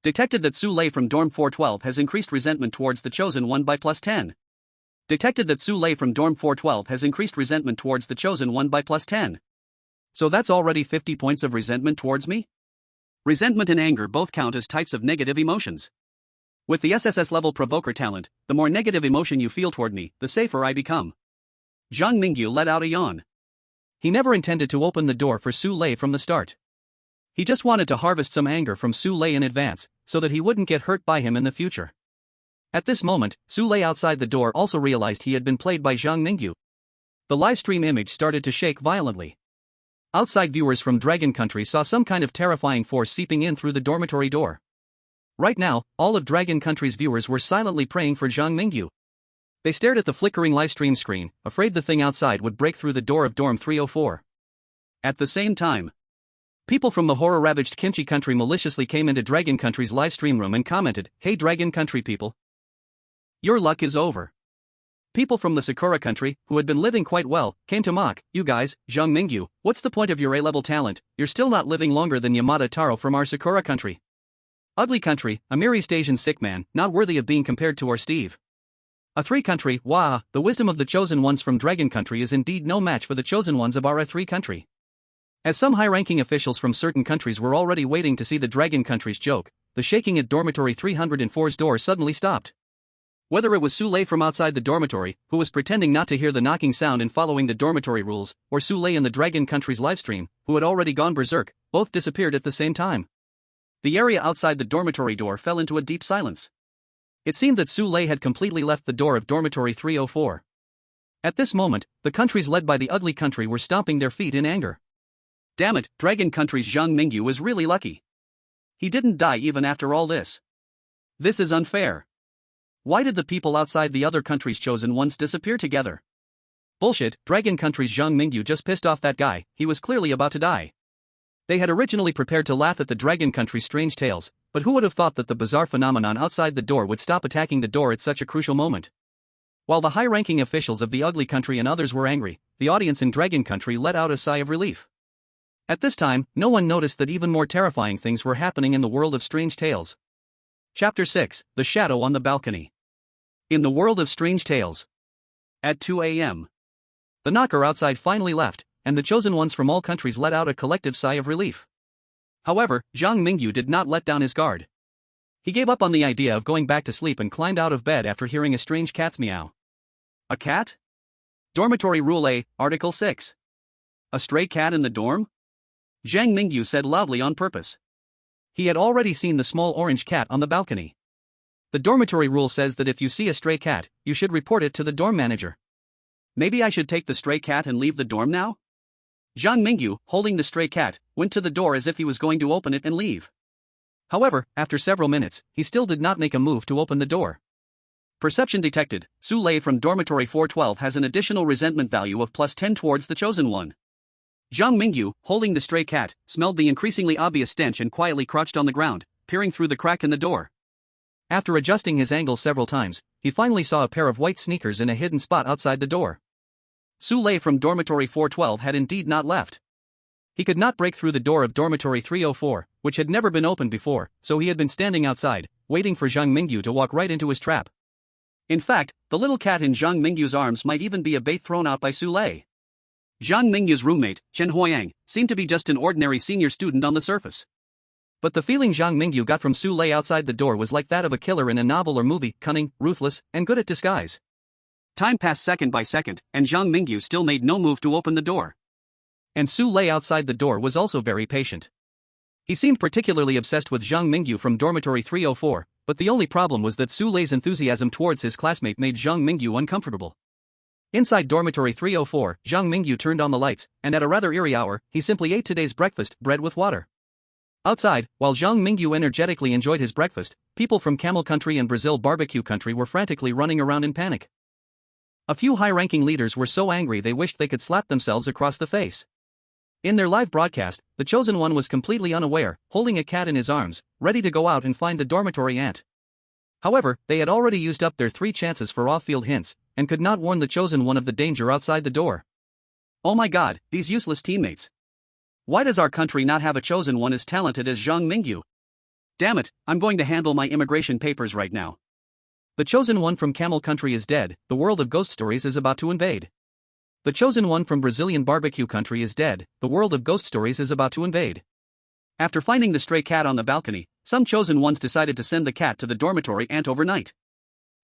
Detected that Su Lei from Dorm 412 has increased resentment towards the Chosen One by +10. Detected that Su Lei from Dorm 412 has increased resentment towards the Chosen One by +10. So that's already 50 points of resentment towards me? Resentment and anger both count as types of negative emotions. With the SSS level provoker talent, the more negative emotion you feel toward me, the safer I become. Zhang Mingyu let out a yawn. He never intended to open the door for Su Lei from the start. He just wanted to harvest some anger from Su Lei in advance, so that he wouldn't get hurt by him in the future. At this moment, Su Lei outside the door also realized he had been played by Zhang Mingyu. The livestream image started to shake violently. Outside viewers from Dragon Country saw some kind of terrifying force seeping in through the dormitory door. Right now, all of Dragon Country's viewers were silently praying for Zhang Mingyu. They stared at the flickering livestream screen, afraid the thing outside would break through the door of Dorm 304. At the same time, people from the horror-ravaged Kimchi Country maliciously came into Dragon Country's livestream room and commented, "Hey Dragon Country people. Your luck is over." People from the Sakura Country, who had been living quite well, came to mock, "You guys, Zhang Mingyu, what's the point of your A-level talent? You're still not living longer than Yamada Taro from our Sakura Country. Ugly Country, a mere East Asian sick man, not worthy of being compared to our Steve. A 3 Country, wah, the wisdom of the Chosen Ones from Dragon Country is indeed no match for the Chosen Ones of our 3 Country." As some high-ranking officials from certain countries were already waiting to see the Dragon Country's joke, the shaking at Dormitory 304's door suddenly stopped. Whether it was Su Lei from outside the dormitory, who was pretending not to hear the knocking sound and following the dormitory rules, or Su Lei in the Dragon Country's livestream, who had already gone berserk, both disappeared at the same time. The area outside the dormitory door fell into a deep silence. It seemed that Su Lei had completely left the door of Dormitory 304. At this moment, the countries led by the Ugly Country were stomping their feet in anger. Damn it, Dragon Country's Zhang Mingyu was really lucky. He didn't die even after all this. This is unfair. Why did the people outside the other countries' Chosen Ones disappear together? Bullshit, Dragon Country's Zhang Mingyu just pissed off that guy, he was clearly about to die. They had originally prepared to laugh at the Dragon Country's strange tales, but who would have thought that the bizarre phenomenon outside the door would stop attacking the door at such a crucial moment? While the high-ranking officials of the Ugly Country and others were angry, the audience in Dragon Country let out a sigh of relief. At this time, no one noticed that even more terrifying things were happening in the world of strange tales. Chapter 6, The Shadow on the Balcony. In the world of strange tales. At 2 a.m. The knocker outside finally left, and the Chosen Ones from all countries let out a collective sigh of relief. However, Zhang Mingyu did not let down his guard. He gave up on the idea of going back to sleep and climbed out of bed after hearing a strange cat's meow. A cat? Dormitory Rule A, Article 6. A stray cat in the dorm? Zhang Mingyu said loudly on purpose. He had already seen the small orange cat on the balcony. The dormitory rule says that if you see a stray cat, you should report it to the dorm manager. Maybe I should take the stray cat and leave the dorm now? Zhang Mingyu, holding the stray cat, went to the door as if he was going to open it and leave. However, after several minutes, he still did not make a move to open the door. Perception detected, Su Lei from Dormitory 412 has an additional resentment value of +10 towards the Chosen One. Zhang Mingyu, holding the stray cat, smelled the increasingly obvious stench and quietly crouched on the ground, peering through the crack in the door. After adjusting his angle several times, he finally saw a pair of white sneakers in a hidden spot outside the door. Su Lei from Dormitory 412 had indeed not left. He could not break through the door of Dormitory 304, which had never been opened before, so he had been standing outside, waiting for Zhang Mingyu to walk right into his trap. In fact, the little cat in Zhang Mingyu's arms might even be a bait thrown out by Su Lei. Zhang Mingyu's roommate, Chen Huoyang, seemed to be just an ordinary senior student on the surface. But the feeling Zhang Mingyu got from Su Lei outside the door was like that of a killer in a novel or movie, cunning, ruthless, and good at disguise. Time passed second by second, and Zhang Mingyu still made no move to open the door. And Su Lei outside the door was also very patient. He seemed particularly obsessed with Zhang Mingyu from Dormitory 304, But the only problem was that Su Lei's enthusiasm towards his classmate made Zhang Mingyu uncomfortable. Inside dormitory 304, Zhang Mingyu turned on the lights, and at a rather eerie hour, he simply ate today's breakfast, bread with water. Outside, while Zhang Mingyu energetically enjoyed his breakfast, people from Camel Country and Brazil Barbecue Country were frantically running around in panic. A few high-ranking leaders were so angry they wished they could slap themselves across the face. In their live broadcast, the Chosen One was completely unaware, holding a cat in his arms, ready to go out and find the dormitory ant. However, they had already used up their 3 chances for off-field hints, and could not warn the Chosen One of the danger outside the door. Oh my god, these useless teammates. Why does our country not have a Chosen One as talented as Zhang Mingyu? Damn it, I'm going to handle my immigration papers right now. The Chosen One from Camel Country is dead, the world of ghost stories is about to invade. The Chosen One from Brazilian Barbecue Country is dead, the world of ghost stories is about to invade. After finding the stray cat on the balcony, some Chosen Ones decided to send the cat to the dormitory ant overnight.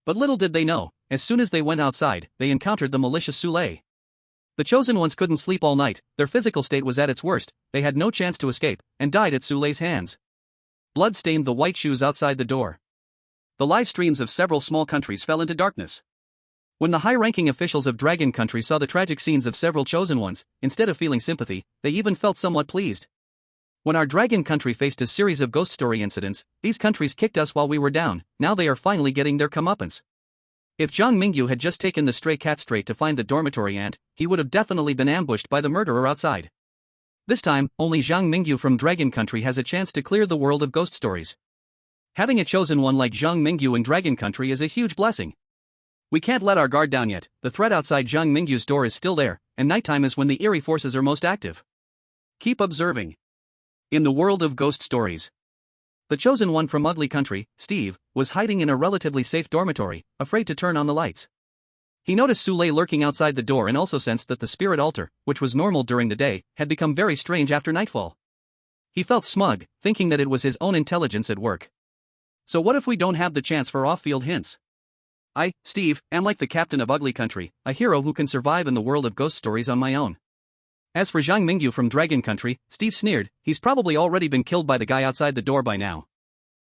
But little did they know, as soon as they went outside, they encountered the malicious Su Lei. The Chosen Ones couldn't sleep all night, their physical state was at its worst, they had no chance to escape, and died at Su Lei's hands. Blood stained the white shoes outside the door. The live streams of several small countries fell into darkness. When the high-ranking officials of Dragon Country saw the tragic scenes of several Chosen Ones, instead of feeling sympathy, they even felt somewhat pleased. When our Dragon Country faced a series of ghost story incidents, these countries kicked us while we were down, now they are finally getting their comeuppance. If Zhang Mingyu had just taken the stray cat straight to find the dormitory ant, he would have definitely been ambushed by the murderer outside. This time, only Zhang Mingyu from Dragon Country has a chance to clear the world of ghost stories. Having a Chosen One like Zhang Mingyu in Dragon Country is a huge blessing. We can't let our guard down yet, the threat outside Zhang Mingyu's door is still there, and nighttime is when the eerie forces are most active. Keep observing. In the world of ghost stories, the Chosen One from Ugly Country, Steve, was hiding in a relatively safe dormitory, afraid to turn on the lights. He noticed Su Lei lurking outside the door and also sensed that the spirit altar, which was normal during the day, had become very strange after nightfall. He felt smug, thinking that it was his own intelligence at work. So what if we don't have the chance for off-field hints? I, Steve, am like the captain of Ugly Country, a hero who can survive in the world of ghost stories on my own. As for Zhang Mingyu from Dragon Country, Steve sneered, he's probably already been killed by the guy outside the door by now.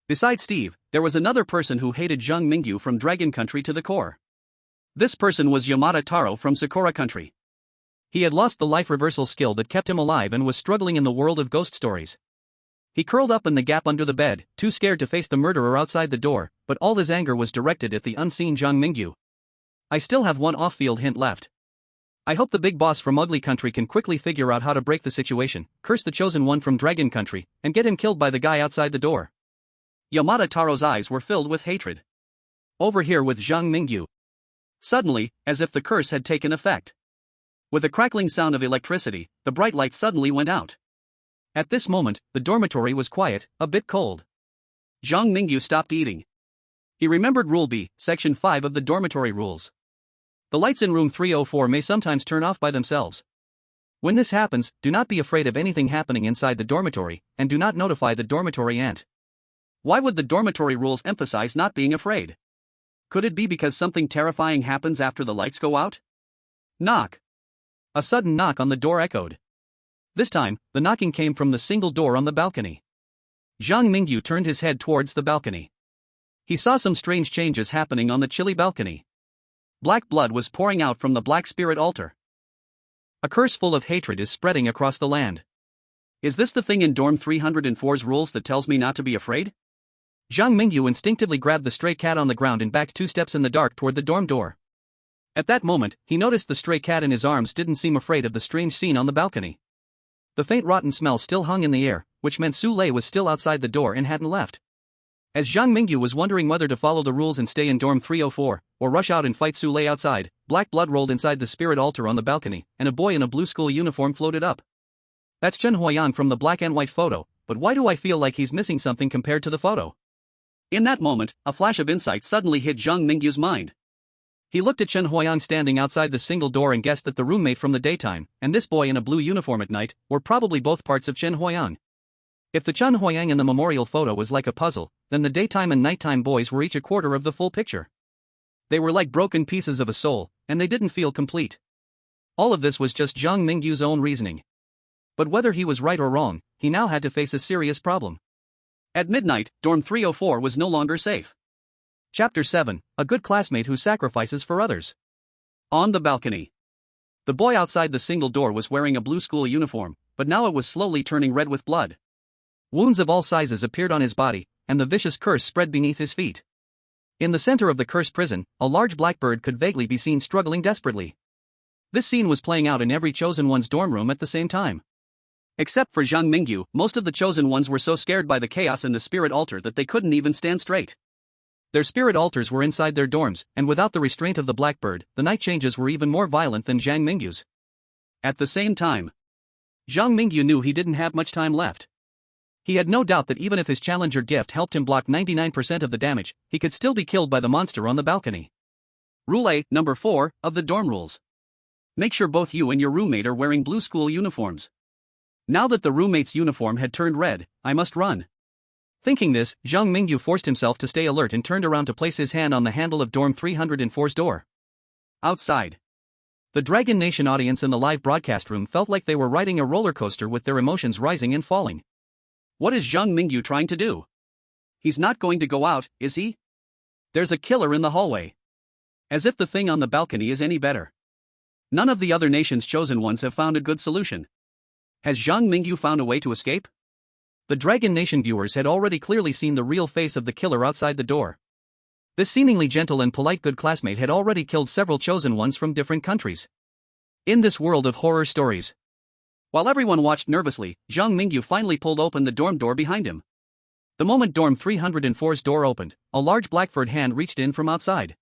Besides Steve, there was another person who hated Zhang Mingyu from Dragon Country to the core. This person was Yamada Taro from Sakura Country. He had lost the life reversal skill that kept him alive and was struggling in the world of ghost stories. He curled up in the gap under the bed, too scared to face the murderer outside the door, but all his anger was directed at the unseen Zhang Mingyu. I still have one off-field hint left. I hope the big boss from Ugly Country can quickly figure out how to break the situation, curse the Chosen One from Dragon Country, and get him killed by the guy outside the door. Yamada Taro's eyes were filled with hatred. Over here with Zhang Mingyu. Suddenly, as if the curse had taken effect. With a crackling sound of electricity, the bright light suddenly went out. At this moment, the dormitory was quiet, a bit cold. Zhang Mingyu stopped eating. He remembered Rule B, Section 5 of the dormitory rules. The lights in room 304 may sometimes turn off by themselves. When this happens, do not be afraid of anything happening inside the dormitory, and do not notify the dormitory ant. Why would the dormitory rules emphasize not being afraid? Could it be because something terrifying happens after the lights go out? Knock. A sudden knock on the door echoed. This time, the knocking came from the single door on the balcony. Zhang Mingyu turned his head towards the balcony. He saw some strange changes happening on the chilly balcony. Black blood was pouring out from the black spirit altar. A curse full of hatred is spreading across the land. Is this the thing in Dorm 304's rules that tells me not to be afraid? Zhang Mingyu instinctively grabbed the stray cat on the ground and backed 2 steps in the dark toward the dorm door. At that moment, he noticed the stray cat in his arms didn't seem afraid of the strange scene on the balcony. The faint rotten smell still hung in the air, which meant Su Lei was still outside the door and hadn't left. As Zhang Mingyu was wondering whether to follow the rules and stay in dorm 304, or rush out and fight Su Lei outside, black blood rolled inside the spirit altar on the balcony, and a boy in a blue school uniform floated up. That's Chen Huayang from the black and white photo, but why do I feel like he's missing something compared to the photo? In that moment, a flash of insight suddenly hit Zhang Mingyu's mind. He looked at Chen Huayang standing outside the single door and guessed that the roommate from the daytime, and this boy in a blue uniform at night, were probably both parts of Chen Huayang. If the Chen Huayang in the memorial photo was like a puzzle, then the daytime and nighttime boys were each a quarter of the full picture. They were like broken pieces of a soul, and they didn't feel complete. All of this was just Zhang Mingyu's own reasoning. But whether he was right or wrong, he now had to face a serious problem. At midnight, dorm 304 was no longer safe. Chapter 7, A Good Classmate Who Sacrifices for Others. On the balcony. The boy outside the single door was wearing a blue school uniform, but now it was slowly turning red with blood. Wounds of all sizes appeared on his body, and the vicious curse spread beneath his feet. In the center of the cursed prison, a large blackbird could vaguely be seen struggling desperately. This scene was playing out in every chosen one's dorm room at the same time. Except for Zhang Mingyu, most of the chosen ones were so scared by the chaos in the spirit altar that they couldn't even stand straight. Their spirit altars were inside their dorms, and without the restraint of the blackbird, the night changes were even more violent than Zhang Mingyu's. At the same time, Zhang Mingyu knew he didn't have much time left. He had no doubt that even if his challenger gift helped him block 99% of the damage, he could still be killed by the monster on the balcony. Rule A, number 4, of the dorm rules. Make sure both you and your roommate are wearing blue school uniforms. Now that the roommate's uniform had turned red, I must run. Thinking this, Zhang Mingyu forced himself to stay alert and turned around to place his hand on the handle of dorm 304's door. Outside. The Dragon Nation audience in the live broadcast room felt like they were riding a roller coaster with their emotions rising and falling. What is Zhang Mingyu trying to do? He's not going to go out, is he? There's a killer in the hallway. As if the thing on the balcony is any better. None of the other nation's chosen ones have found a good solution. Has Zhang Mingyu found a way to escape? The Dragon Nation viewers had already clearly seen the real face of the killer outside the door. This seemingly gentle and polite good classmate had already killed several chosen ones from different countries. In this world of horror stories. While everyone watched nervously, Zhang Mingyu finally pulled open the dorm door behind him. The moment dorm 304's door opened, a large blackbird hand reached in from outside.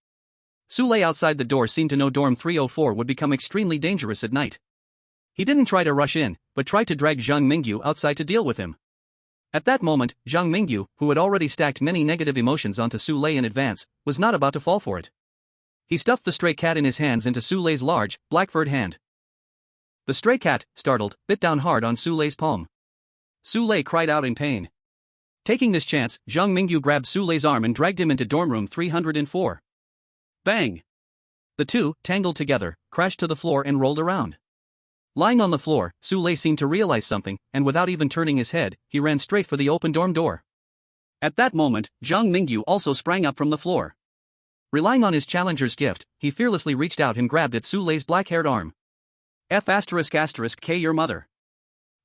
Sule outside the door seemed to know dorm 304 would become extremely dangerous at night. He didn't try to rush in, but tried to drag Zhang Mingyu outside to deal with him. At that moment, Zhang Mingyu, who had already stacked many negative emotions onto Sule in advance, was not about to fall for it. He stuffed the stray cat in his hands into Sule's large, black-furred hand. The stray cat, startled, bit down hard on Sule's palm. Sule cried out in pain. Taking this chance, Zhang Mingyu grabbed Sule's arm and dragged him into dorm room 304. Bang! The two, tangled together, crashed to the floor and rolled around. Lying on the floor, Sule seemed to realize something, and without even turning his head, he ran straight for the open dorm door. At that moment, Zhang Mingyu also sprang up from the floor. Relying on his challenger's gift, he fearlessly reached out and grabbed at Sule's black-haired arm. F***K your mother.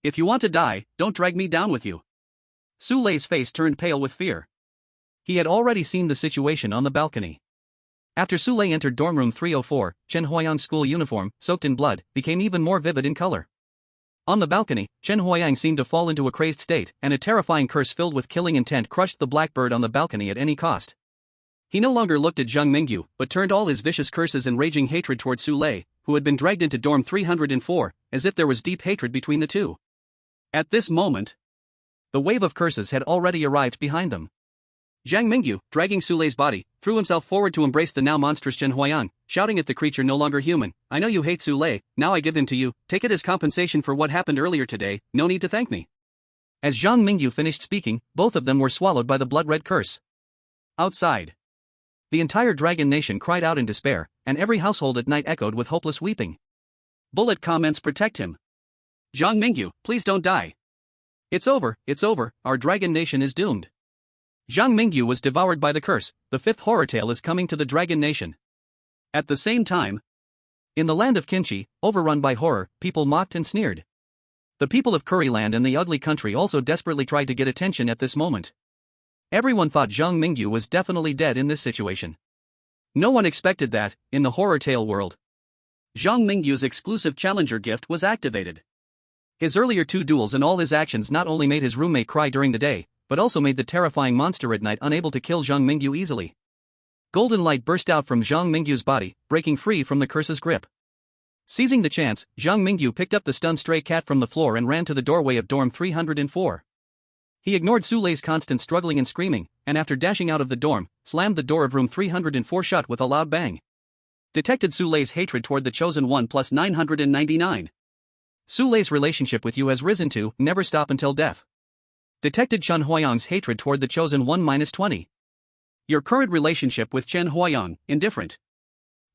If you want to die, don't drag me down with you. Sule's face turned pale with fear. He had already seen the situation on the balcony. After Sule entered dorm room 304, Chen Huayang's school uniform, soaked in blood, became even more vivid in color. On the balcony, Chen Huayang seemed to fall into a crazed state, and a terrifying curse filled with killing intent crushed the blackbird on the balcony at any cost. He no longer looked at Zhang Mingyu, but turned all his vicious curses and raging hatred toward Sule, who had been dragged into dorm 304, as if there was deep hatred between the two. At this moment, the wave of curses had already arrived behind them. Zhang Mingyu, dragging Sule's body, threw himself forward to embrace the now monstrous Chen Huayang, shouting at the creature no longer human, "I know you hate Sule, now I give him to you, take it as compensation for what happened earlier today, no need to thank me." As Zhang Mingyu finished speaking, both of them were swallowed by the blood-red curse. Outside. The entire Dragon Nation cried out in despair, and every household at night echoed with hopeless weeping. Bullet comments protect him. Zhang Mingyu, please don't die. It's over, our Dragon Nation is doomed. Zhang Mingyu was devoured by the curse, the fifth horror tale is coming to the Dragon Nation. At the same time, in the land of Kinchi, overrun by horror, people mocked and sneered. The people of Curryland and the ugly country also desperately tried to get attention at this moment. Everyone thought Zhang Mingyu was definitely dead in this situation. No one expected that, in the horror tale world, Zhang Mingyu's exclusive challenger gift was activated. His earlier two duels and all his actions not only made his roommate cry during the day, but also made the terrifying monster at night unable to kill Zhang Mingyu easily. Golden light burst out from Zhang Mingyu's body, breaking free from the curse's grip. Seizing the chance, Zhang Mingyu picked up the stunned stray cat from the floor and ran to the doorway of dorm 304. He ignored Sule's constant struggling and screaming, and after dashing out of the dorm, slammed the door of room 304 shut with a loud bang. Detected Sule's hatred toward the Chosen One plus 999. Sule's relationship with you has risen to never stop until death. Detected Chen Huayang's hatred toward the Chosen One minus 20. Your current relationship with Chen Huayang, indifferent.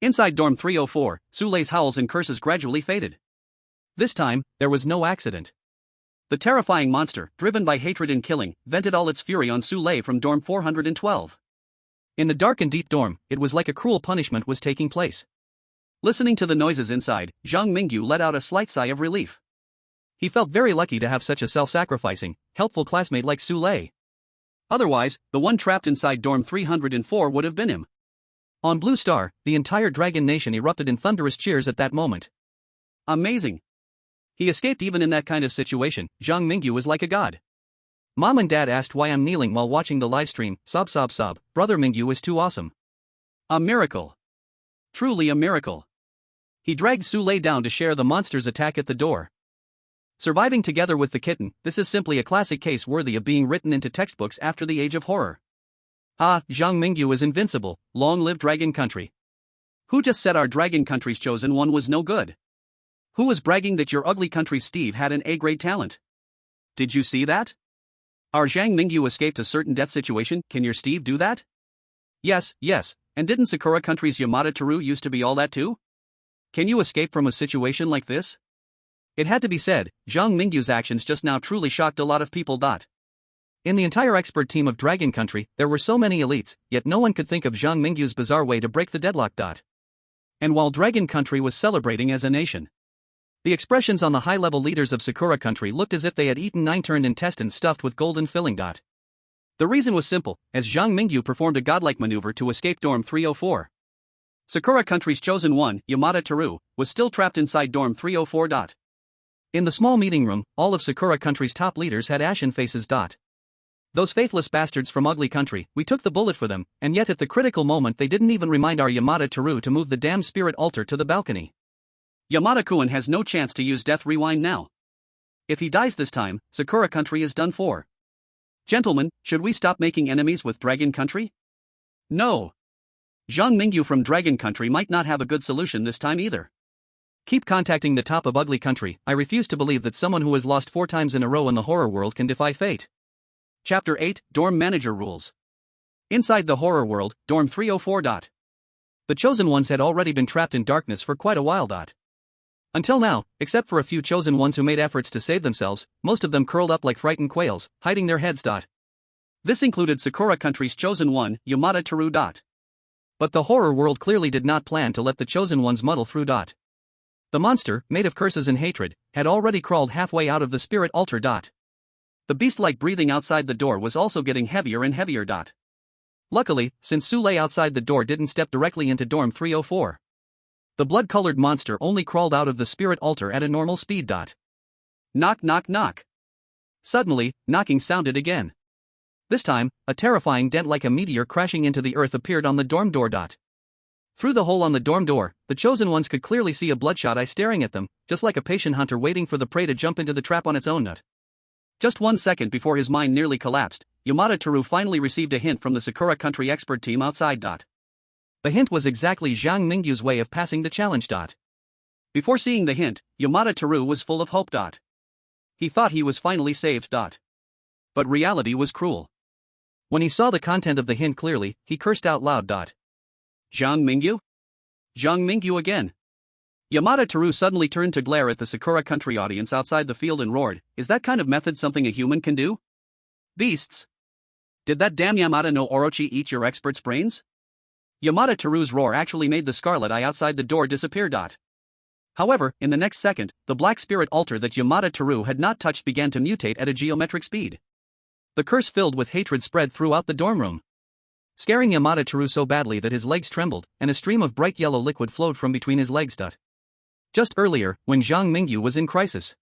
Inside dorm 304, Sule's howls and curses gradually faded. This time, there was no accident. The terrifying monster, driven by hatred and killing, vented all its fury on Sule from dorm 412. In the dark and deep dorm, it was like a cruel punishment was taking place. Listening to the noises inside, Zhang Mingyu let out a slight sigh of relief. He felt very lucky to have such a self-sacrificing, helpful classmate like Sule. Otherwise, the one trapped inside dorm 304 would have been him. On Blue Star, the entire Dragon Nation erupted in thunderous cheers at that moment. Amazing! He escaped even in that kind of situation. Zhang Mingyu was like a god. Mom and Dad asked why I'm kneeling while watching the live stream. Sob sob sob, brother Mingyu is too awesome. A miracle. Truly a miracle. He dragged Sule down to share the monster's attack at the door. Surviving together with the kitten, this is simply a classic case worthy of being written into textbooks after the age of horror. Ah, Zhang Mingyu is invincible. Long live Dragon Country. Who just said our Dragon Country's chosen one was no good? Who was bragging that your ugly country's Steve had an A-grade talent? Did you see that? Our Zhang Mingyu escaped a certain death situation. Can your Steve do that? Yes, and didn't Sakura Country's Yamada Teru used to be all that too? Can you escape from a situation like this? It had to be said, Zhang Mingyu's actions just now truly shocked a lot of people. In the entire expert team of Dragon Country, there were so many elites, yet no one could think of Zhang Mingyu's bizarre way to break the deadlock. And while Dragon Country was celebrating as a nation, the expressions on the high-level leaders of Sakura Country looked as if they had eaten 9 turned intestines stuffed with golden filling. The reason was simple, as Zhang Mingyu performed a godlike maneuver to escape dorm 304. Sakura Country's chosen one, Yamada Teru, was still trapped inside dorm 304. In the small meeting room, all of Sakura Country's top leaders had ashen faces. Those faithless bastards from Ugly Country, we took the bullet for them, and yet at the critical moment they didn't even remind our Yamada Teru to move the damn spirit altar to the balcony. Yamada-kun has no chance to use Death Rewind now. If he dies this time, Sakura Country is done for. Gentlemen, should we stop making enemies with Dragon Country? No. Zhang Mingyu from Dragon Country might not have a good solution this time either. Keep contacting the top of Ugly Country. I refuse to believe that someone who has lost 4 times in a row in the horror world can defy fate. Chapter 8, Dorm Manager Rules. Inside the horror world, Dorm 304. The chosen ones had already been trapped in darkness for quite a while. Until now, except for a few chosen ones who made efforts to save themselves, most of them curled up like frightened quails, hiding their heads. This included Sakura Country's chosen one, Yamada Teru. But the horror world clearly did not plan to let the chosen ones muddle through. The monster, made of curses and hatred, had already crawled halfway out of the spirit altar. The beast-like breathing outside the door was also getting heavier and heavier. Luckily, since Sule outside the door didn't step directly into dorm 304. The blood-colored monster only crawled out of the spirit altar at a normal speed. Knock knock knock. Suddenly, knocking sounded again. This time, a terrifying dent like a meteor crashing into the earth appeared on the dorm door. Through the hole on the dorm door, the chosen ones could clearly see a bloodshot eye staring at them, just like a patient hunter waiting for the prey to jump into the trap on its own. Just 1 second before his mind nearly collapsed, Yamada Teru finally received a hint from the Sakura Country expert team outside. The hint was exactly Zhang Mingyu's way of passing the challenge. Before seeing the hint, Yamada Teru was full of hope. He thought he was finally saved. But reality was cruel. When he saw the content of the hint clearly, he cursed out loud. Zhang Mingyu? Zhang Mingyu again. Yamada Teru suddenly turned to glare at the Sakura Country audience outside the field and roared, "Is that kind of method something a human can do? Beasts! Did that damn Yamada no Orochi eat your expert's brains?" Yamada Teru's roar actually made the scarlet eye outside the door disappear. However, in the next second, the black spirit altar that Yamada Teru had not touched began to mutate at a geometric speed. The curse filled with hatred spread throughout the dorm room, scaring Yamada Teru so badly that his legs trembled, and a stream of bright yellow liquid flowed from between his legs. Just earlier, when Zhang Mingyu was in crisis,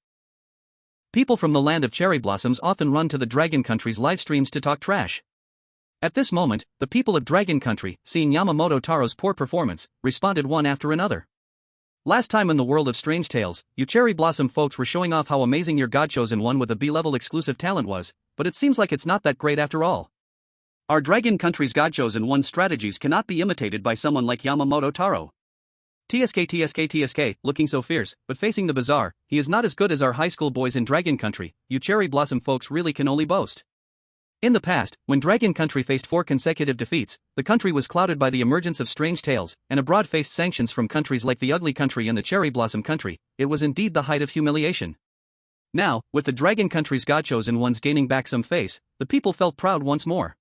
people from the land of cherry blossoms often run to the Dragon Country's live streams to talk trash. At this moment, the people of Dragon Country, seeing Yamamoto Taro's poor performance, responded one after another. Last time in the world of strange tales, you cherry blossom folks were showing off how amazing your god-chosen one with a B-level exclusive talent was, but it seems like it's not that great after all. Our Dragon Country's god-chosen one's strategies cannot be imitated by someone like Yamamoto Taro. TSK, looking so fierce, but facing the bizarre, he is not as good as our high school boys in Dragon Country, you cherry blossom folks really can only boast. In the past, when Dragon Country faced 4 consecutive defeats, the country was clouded by the emergence of strange tales, and abroad faced sanctions from countries like the Ugly Country and the Cherry Blossom Country. It was indeed the height of humiliation. Now, with the Dragon Country's God-chosen ones gaining back some face, the people felt proud once more.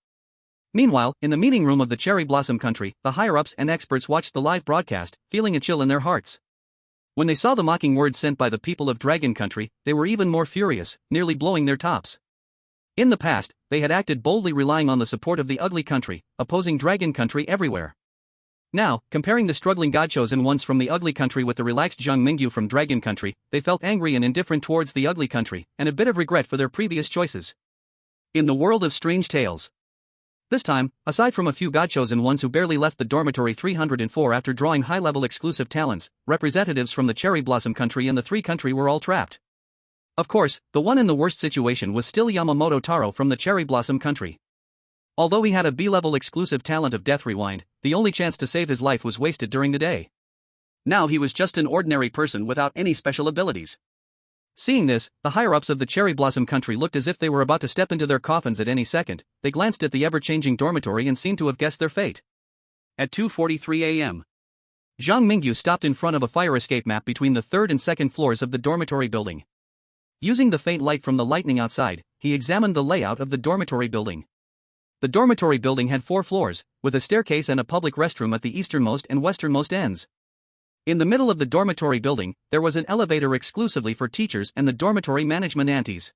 Meanwhile, in the meeting room of the Cherry Blossom Country, the higher-ups and experts watched the live broadcast, feeling a chill in their hearts. When they saw the mocking words sent by the people of Dragon Country, they were even more furious, nearly blowing their tops. In the past, they had acted boldly, relying on the support of the Ugly Country, opposing Dragon Country everywhere. Now, comparing the struggling God-chosen ones from the Ugly Country with the relaxed Zhang Mingyu from Dragon Country, they felt angry and indifferent towards the Ugly Country, and a bit of regret for their previous choices. In the world of strange tales. This time, aside from a few God-chosen ones who barely left the Dormitory 304 after drawing high-level exclusive talents, representatives from the Cherry Blossom Country and the Three Country were all trapped. Of course, the one in the worst situation was still Yamamoto Taro from the Cherry Blossom Country. Although he had a B-level exclusive talent of Death Rewind, the only chance to save his life was wasted during the day. Now he was just an ordinary person without any special abilities. Seeing this, the higher-ups of the Cherry Blossom Country looked as if they were about to step into their coffins at any second. They glanced at the ever-changing dormitory and seemed to have guessed their fate. At 2:43 a.m. Zhang Mingyu stopped in front of a fire escape map between the third and second floors of the dormitory building. Using the faint light from the lightning outside, he examined the layout of the dormitory building. The dormitory building had 4 floors, with a staircase and a public restroom at the easternmost and westernmost ends. In the middle of the dormitory building, there was an elevator exclusively for teachers and the dormitory management aunties.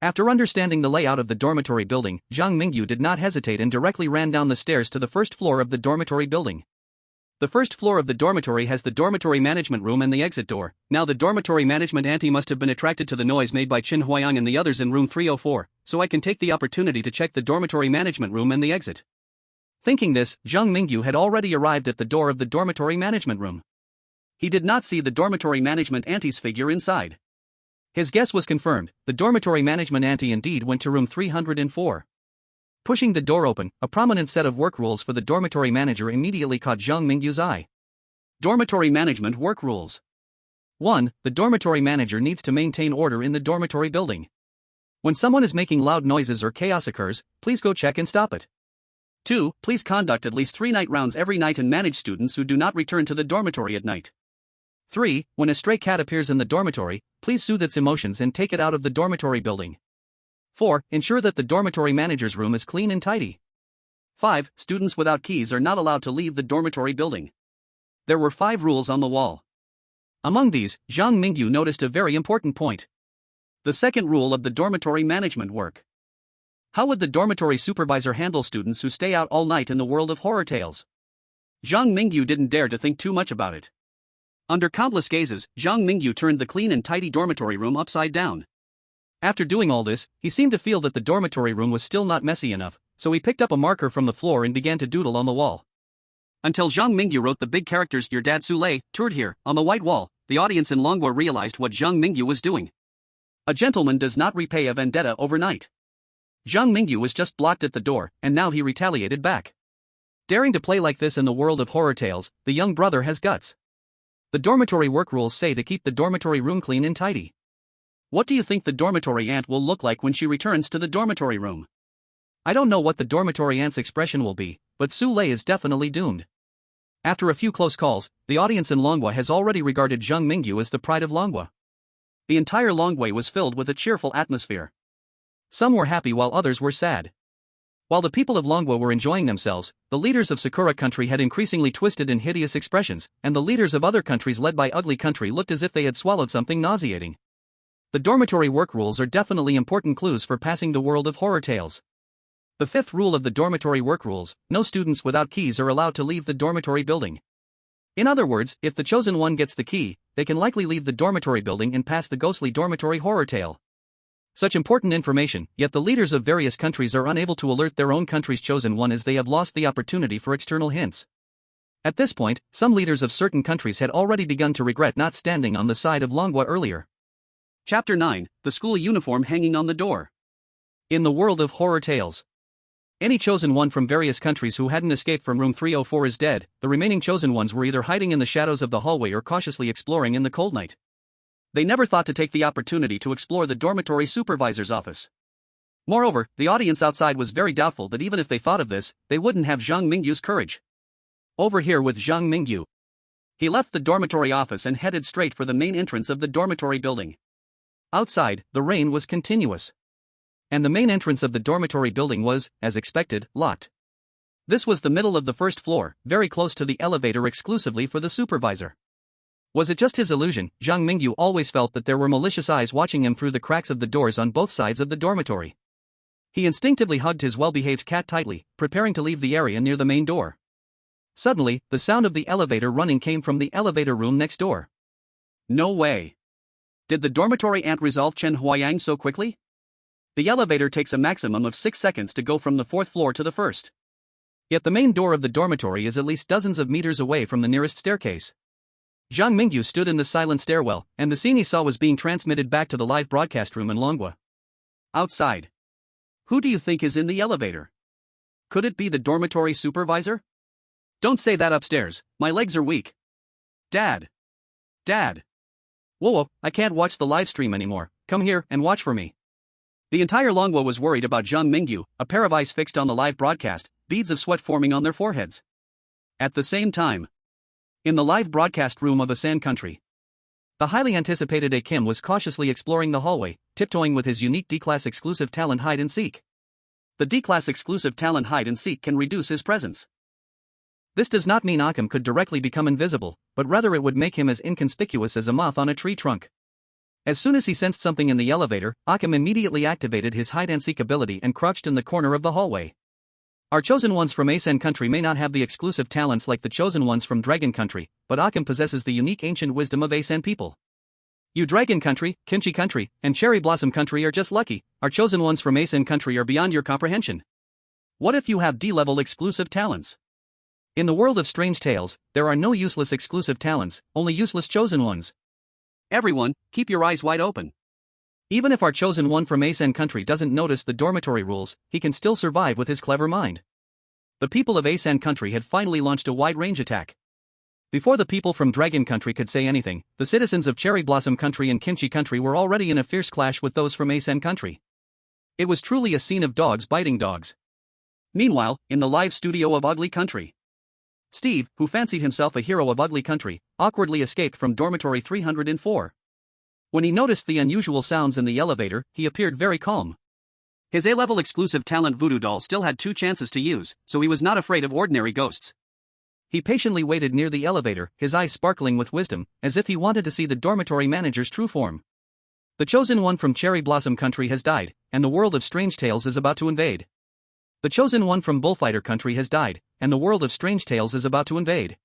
After understanding the layout of the dormitory building, Zhang Mingyu did not hesitate and directly ran down the stairs to the first floor of the dormitory building. The first floor of the dormitory has the dormitory management room and the exit door. Now the dormitory management auntie must have been attracted to the noise made by Qin Huayang and the others in room 304, so I can take the opportunity to check the dormitory management room and the exit. Thinking this, Zhang Mingyu had already arrived at the door of the dormitory management room. He did not see the dormitory management auntie's figure inside. His guess was confirmed. The dormitory management auntie indeed went to room 304. Pushing the door open, a prominent set of work rules for the dormitory manager immediately caught Zhang Mingyu's eye. Dormitory management work rules. 1. The dormitory manager needs to maintain order in the dormitory building. When someone is making loud noises or chaos occurs, please go check and stop it. 2. Please conduct at least 3 night rounds every night and manage students who do not return to the dormitory at night. 3. When a stray cat appears in the dormitory, please soothe its emotions and take it out of the dormitory building. 4. Ensure that the dormitory manager's room is clean and tidy. 5. Students without keys are not allowed to leave the dormitory building. There were 5 rules on the wall. Among these, Zhang Mingyu noticed a very important point. The second rule of the dormitory management work. How would the dormitory supervisor handle students who stay out all night in the world of horror tales? Zhang Mingyu didn't dare to think too much about it. Under countless gazes, Zhang Mingyu turned the clean and tidy dormitory room upside down. After doing all this, he seemed to feel that the dormitory room was still not messy enough, so he picked up a marker from the floor and began to doodle on the wall. Until Zhang Mingyu wrote the big characters "Your dad Sule toured here" on the white wall, the audience in Longwa realized what Zhang Mingyu was doing. A gentleman does not repay a vendetta overnight. Zhang Mingyu was just blocked at the door, and now he retaliated back. Daring to play like this in the world of horror tales, the young brother has guts. The dormitory work rules say to keep the dormitory room clean and tidy. What do you think the dormitory aunt will look like when she returns to the dormitory room? I don't know what the dormitory aunt's expression will be, but Sule is definitely doomed. After a few close calls, the audience in Longwa has already regarded Zhang Mingyu as the pride of Longwa. The entire Longway was filled with a cheerful atmosphere. Some were happy while others were sad. While the people of Longwa were enjoying themselves, the leaders of Sakura Country had increasingly twisted and hideous expressions, and the leaders of other countries led by Ugly Country looked as if they had swallowed something nauseating. The dormitory work rules are definitely important clues for passing the world of horror tales. The 5th rule of the dormitory work rules: no students without keys are allowed to leave the dormitory building. In other words, if the chosen one gets the key, they can likely leave the dormitory building and pass the ghostly dormitory horror tale. Such important information, yet the leaders of various countries are unable to alert their own country's chosen one as they have lost the opportunity for external hints. At this point, some leaders of certain countries had already begun to regret not standing on the side of Longwa earlier. Chapter 9: The School Uniform Hanging on the Door. In the world of horror tales, any chosen one from various countries who hadn't escaped from room 304 is dead. The remaining chosen ones were either hiding in the shadows of the hallway or cautiously exploring in the cold night. They never thought to take the opportunity to explore the dormitory supervisor's office. Moreover, the audience outside was very doubtful that even if they thought of this, they wouldn't have Zhang Mingyu's courage. Over here with Zhang Mingyu. He left the dormitory office and headed straight for the main entrance of the dormitory building. Outside, the rain was continuous. And the main entrance of the dormitory building was, as expected, locked. This was the middle of the first floor, very close to the elevator exclusively for the supervisor. Was it just his illusion? Zhang Mingyu always felt that there were malicious eyes watching him through the cracks of the doors on both sides of the dormitory. He instinctively hugged his well-behaved cat tightly, preparing to leave the area near the main door. Suddenly, the sound of the elevator running came from the elevator room next door. No way. Did the dormitory ant resolve Chen Huayang so quickly? The elevator takes a maximum of 6 seconds to go from the 4th floor to the 1st. Yet the main door of the dormitory is at least dozens of meters away from the nearest staircase. Zhang Mingyu stood in the silent stairwell, and the scene he saw was being transmitted back to the live broadcast room in Longhua. Outside. Who do you think is in the elevator? Could it be the dormitory supervisor? Don't say that upstairs, my legs are weak. Dad. Dad. Whoa, I can't watch the live stream anymore, come here and watch for me. The entire Longhua was worried about Zhang Mingyu, a pair of eyes fixed on the live broadcast, beads of sweat forming on their foreheads. At the same time, in the live broadcast room of Asan country, the highly anticipated A Kim was cautiously exploring the hallway, tiptoeing with his unique D-Class exclusive talent hide and seek. The D-Class exclusive talent hide and seek can reduce his presence. This does not mean Akim could directly become invisible, but rather it would make him as inconspicuous as a moth on a tree trunk. As soon as he sensed something in the elevator, Akim immediately activated his hide and seek ability and crouched in the corner of the hallway. Our chosen ones from Asan country may not have the exclusive talents like the chosen ones from Dragon country, but Akim possesses the unique ancient wisdom of Asan people. You Dragon country, Kimchi country, and Cherry Blossom country are just lucky. Our chosen ones from Asan country are beyond your comprehension. What if you have D-level exclusive talents? In the world of strange tales, there are no useless exclusive talents, only useless chosen ones. Everyone, keep your eyes wide open. Even if our chosen one from Asan country doesn't notice the dormitory rules, he can still survive with his clever mind. The people of Asan country had finally launched a wide-range attack. Before the people from Dragon country could say anything, the citizens of Cherry Blossom country and Kimchi country were already in a fierce clash with those from Asan country. It was truly a scene of dogs biting dogs. Meanwhile, in the live studio of Ugly country, Steve, who fancied himself a hero of Ugly country, awkwardly escaped from dormitory 304. When he noticed the unusual sounds in the elevator, he appeared very calm. His A-level exclusive talent voodoo doll still had 2 chances to use, so he was not afraid of ordinary ghosts. He patiently waited near the elevator, his eyes sparkling with wisdom, as if he wanted to see the dormitory manager's true form. The chosen one from Cherry Blossom country has died, and the world of strange tales is about to invade. The chosen one from Bullfighter country has died, and the world of strange tales is about to invade.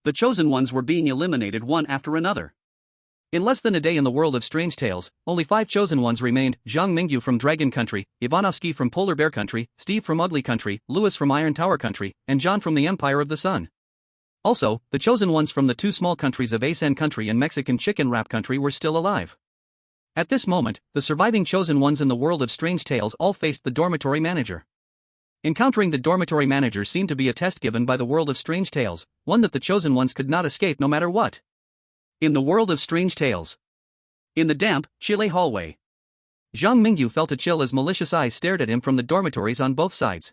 The chosen ones were being eliminated one after another. In less than a day in the world of strange tales, only 5 chosen ones remained: Zhang Mingyu from Dragon country, Ivanovsky from Polar Bear country, Steve from Ugly country, Louis from Iron Tower country, and John from the Empire of the Sun. Also, the chosen ones from the 2 small countries of Asan country and Mexican Chicken Wrap country were still alive. At this moment, the surviving chosen ones in the world of strange tales all faced the dormitory manager. Encountering the dormitory manager seemed to be a test given by the world of strange tales, one that the chosen ones could not escape no matter what. In the world of strange tales. In the damp, chilly hallway, Zhang Mingyu felt a chill as malicious eyes stared at him from the dormitories on both sides.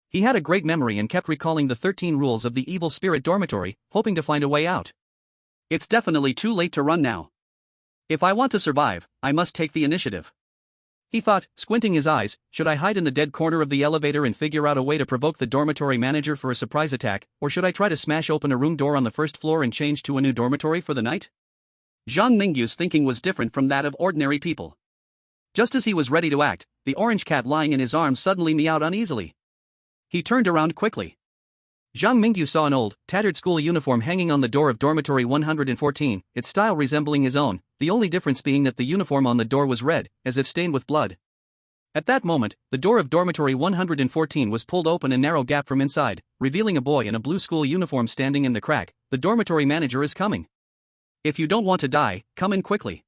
He had a great memory and kept recalling the 13 rules of the evil spirit dormitory, hoping to find a way out. It's definitely too late to run now. If I want to survive, I must take the initiative. He thought, squinting his eyes. Should I hide in the dead corner of the elevator and figure out a way to provoke the dormitory manager for a surprise attack, or should I try to smash open a room door on the 1st floor and change to a new dormitory for the night? Zhang Mingyu's thinking was different from that of ordinary people. Just as he was ready to act, the orange cat lying in his arms suddenly meowed uneasily. He turned around quickly. Zhang Mingyu saw an old, tattered school uniform hanging on the door of dormitory 114, its style resembling his own, the only difference being that the uniform on the door was red, as if stained with blood. At that moment, the door of dormitory 114 was pulled open a narrow gap from inside, revealing a boy in a blue school uniform standing in the crack. The dormitory manager is coming. If you don't want to die, come in quickly.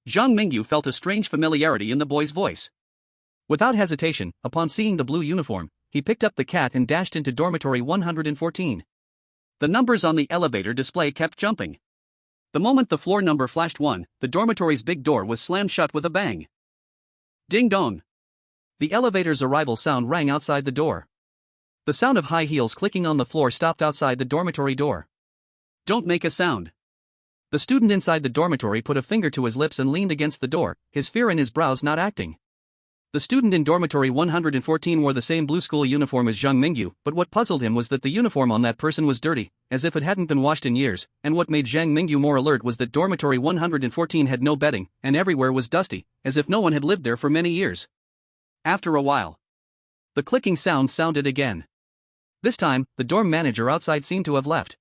Zhang Mingyu felt a strange familiarity in the boy's voice. Without hesitation, upon seeing the blue uniform, he picked up the cat and dashed into dormitory 114. The numbers on the elevator display kept jumping. The moment the floor number flashed 1, the dormitory's big door was slammed shut with a bang. Ding dong. The elevator's arrival sound rang outside the door. The sound of high heels clicking on the floor stopped outside the dormitory door. Don't make a sound. The student inside the dormitory put a finger to his lips and leaned against the door, his fear in his brows not acting. The student in dormitory 114 wore the same blue school uniform as Zhang Mingyu, but what puzzled him was that the uniform on that person was dirty, as if it hadn't been washed in years, and what made Zhang Mingyu more alert was that dormitory 114 had no bedding, and everywhere was dusty, as if no one had lived there for many years. After a while, the clicking sound sounded again. This time, the dorm manager outside seemed to have left.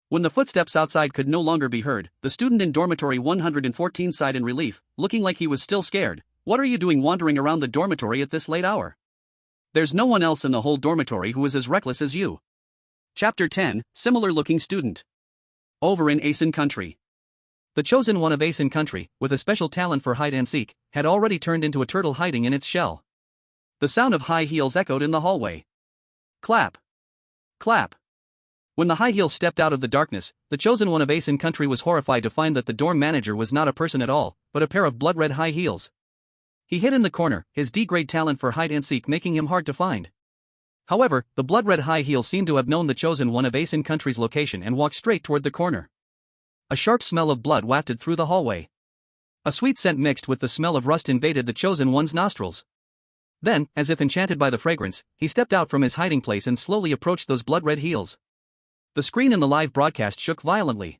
When the footsteps outside could no longer be heard, the student in dormitory 114 sighed in relief, looking like he was still scared. What are you doing wandering around the dormitory at this late hour? There's no one else in the whole dormitory who is as reckless as you. Chapter 10, Similar-Looking Student. Over in Asen Country. The chosen one of Asen Country, with a special talent for hide-and-seek, had already turned into a turtle hiding in its shell. The sound of high heels echoed in the hallway. Clap. Clap. When the high heels stepped out of the darkness, the chosen one of Asen Country was horrified to find that the dorm manager was not a person at all, but a pair of blood-red high heels. He hid in the corner, his D-grade talent for hide-and-seek making him hard to find. However, the blood-red high heels seemed to have known the chosen one of Asen Country's location and walked straight toward the corner. A sharp smell of blood wafted through the hallway. A sweet scent mixed with the smell of rust invaded the chosen one's nostrils. Then, as if enchanted by the fragrance, he stepped out from his hiding place and slowly approached those blood-red heels. The screen in the live broadcast shook violently.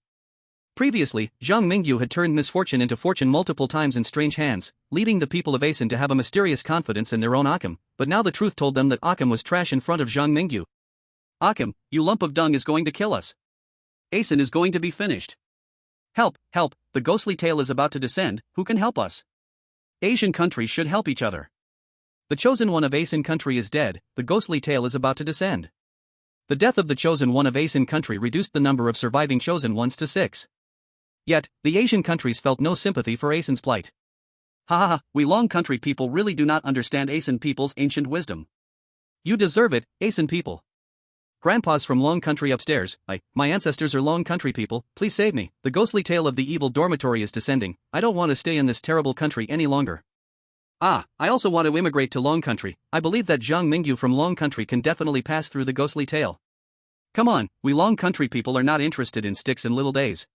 Previously, Zhang Mingyu had turned misfortune into fortune multiple times in strange hands, leading the people of Asen to have a mysterious confidence in their own Occam, but now the truth told them that Occam was trash in front of Zhang Mingyu. Occam, you lump of dung is going to kill us. Asen is going to be finished. Help, help, the ghostly tail is about to descend, who can help us? Asian countries should help each other. The chosen one of Asen Country is dead, the ghostly tail is about to descend. The death of the chosen one of Asen Country reduced the number of surviving chosen ones to 6. Yet, the Asian countries felt no sympathy for Asen's plight. Ha ha ha, we Long Country people really do not understand Asen people's ancient wisdom. You deserve it, Asen people. Grandpa's from Long Country upstairs, my ancestors are Long Country people, please save me, the ghostly tail of the evil dormitory is descending, I don't want to stay in this terrible country any longer. I also want to immigrate to Long Country, I believe that Zhang Mingyu from Long Country can definitely pass through the ghostly tail. Come on, we Long Country people are not interested in sticks and little days.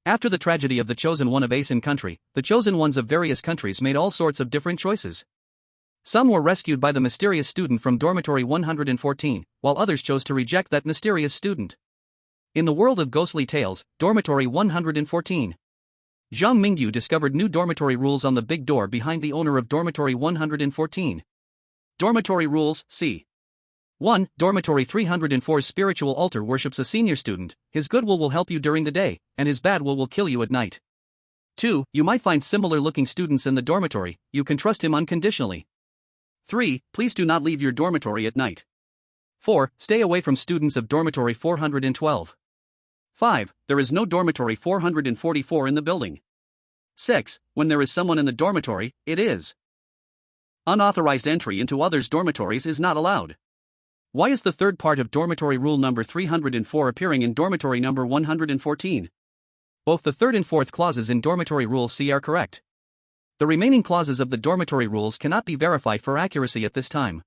After the tragedy of the chosen one of Asen Country, the chosen ones of various countries made all sorts of different choices. Some were rescued by the mysterious student from dormitory 114, while others chose to reject that mysterious student. In the world of ghostly tales, dormitory 114. Zhang Mingyu discovered new dormitory rules on the big door behind the owner of dormitory 114. Dormitory rules, c. 1. Dormitory 304's spiritual altar worships a senior student, his good will help you during the day, and his bad will kill you at night. 2. You might find similar-looking students in the dormitory, you can trust him unconditionally. 3. Please do not leave your dormitory at night. 4. Stay away from students of dormitory 412. 5. There is no dormitory 444 in the building. 6. When there is someone in the dormitory, it is unauthorized entry into others' dormitories is not allowed. Why is the third part of dormitory rule number 304 appearing in dormitory number 114? Both the third and fourth clauses in dormitory rule C are correct. The remaining clauses of the dormitory rules cannot be verified for accuracy at this time.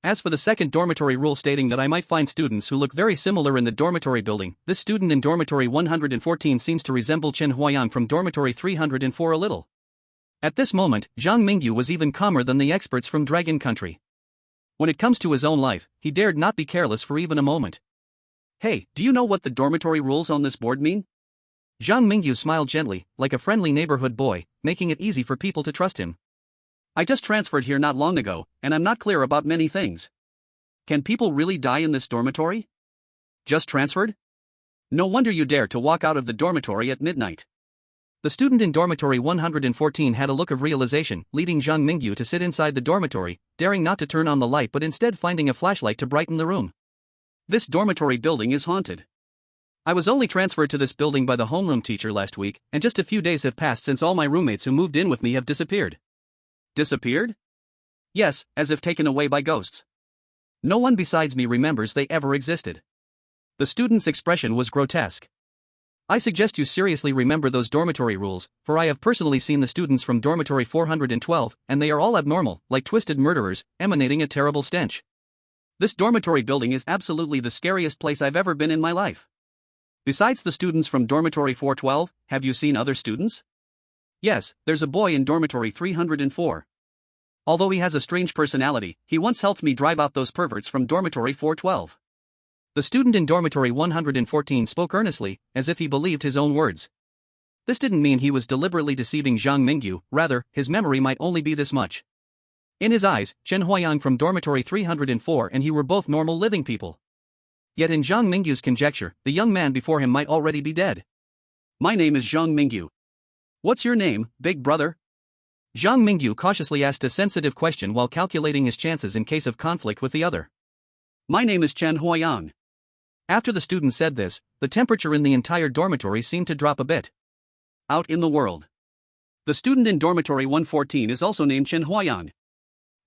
As for the second dormitory rule stating that I might find students who look very similar in the dormitory building, this student in dormitory 114 seems to resemble Chen Huayang from dormitory 304 a little. At this moment, Zhang Mingyu was even calmer than the experts from Dragon Country. When it comes to his own life, he dared not be careless for even a moment. Hey, do you know what the dormitory rules on this board mean? Zhang Mingyu smiled gently, like a friendly neighborhood boy, making it easy for people to trust him. I just transferred here not long ago, and I'm not clear about many things. Can people really die in this dormitory? Just transferred? No wonder you dare to walk out of the dormitory at midnight. The student in dormitory 114 had a look of realization, leading Zhang Mingyu to sit inside the dormitory, daring not to turn on the light but instead finding a flashlight to brighten the room. This dormitory building is haunted. I was only transferred to this building by the homeroom teacher last week, and just a few days have passed since all my roommates who moved in with me have disappeared. Disappeared? Yes, as if taken away by ghosts. No one besides me remembers they ever existed. The student's expression was grotesque. I suggest you seriously remember those dormitory rules, for I have personally seen the students from dormitory 412, and they are all abnormal, like twisted murderers, emanating a terrible stench. This dormitory building is absolutely the scariest place I've ever been in my life. Besides the students from dormitory 412, have you seen other students? Yes, there's a boy in dormitory 304. Although he has a strange personality, he once helped me drive out those perverts from dormitory 412. The student in dormitory 114 spoke earnestly, as if he believed his own words. This didn't mean he was deliberately deceiving Zhang Mingyu, rather, his memory might only be this much. In his eyes, Chen Huayang from dormitory 304 and he were both normal living people. Yet in Zhang Mingyu's conjecture, the young man before him might already be dead. My name is Zhang Mingyu. What's your name, big brother? Zhang Mingyu cautiously asked a sensitive question while calculating his chances in case of conflict with the other. My name is Chen Huayang. After the student said this, the temperature in the entire dormitory seemed to drop a bit. Out in the world. The student in dormitory 114 is also named Chen Huayang.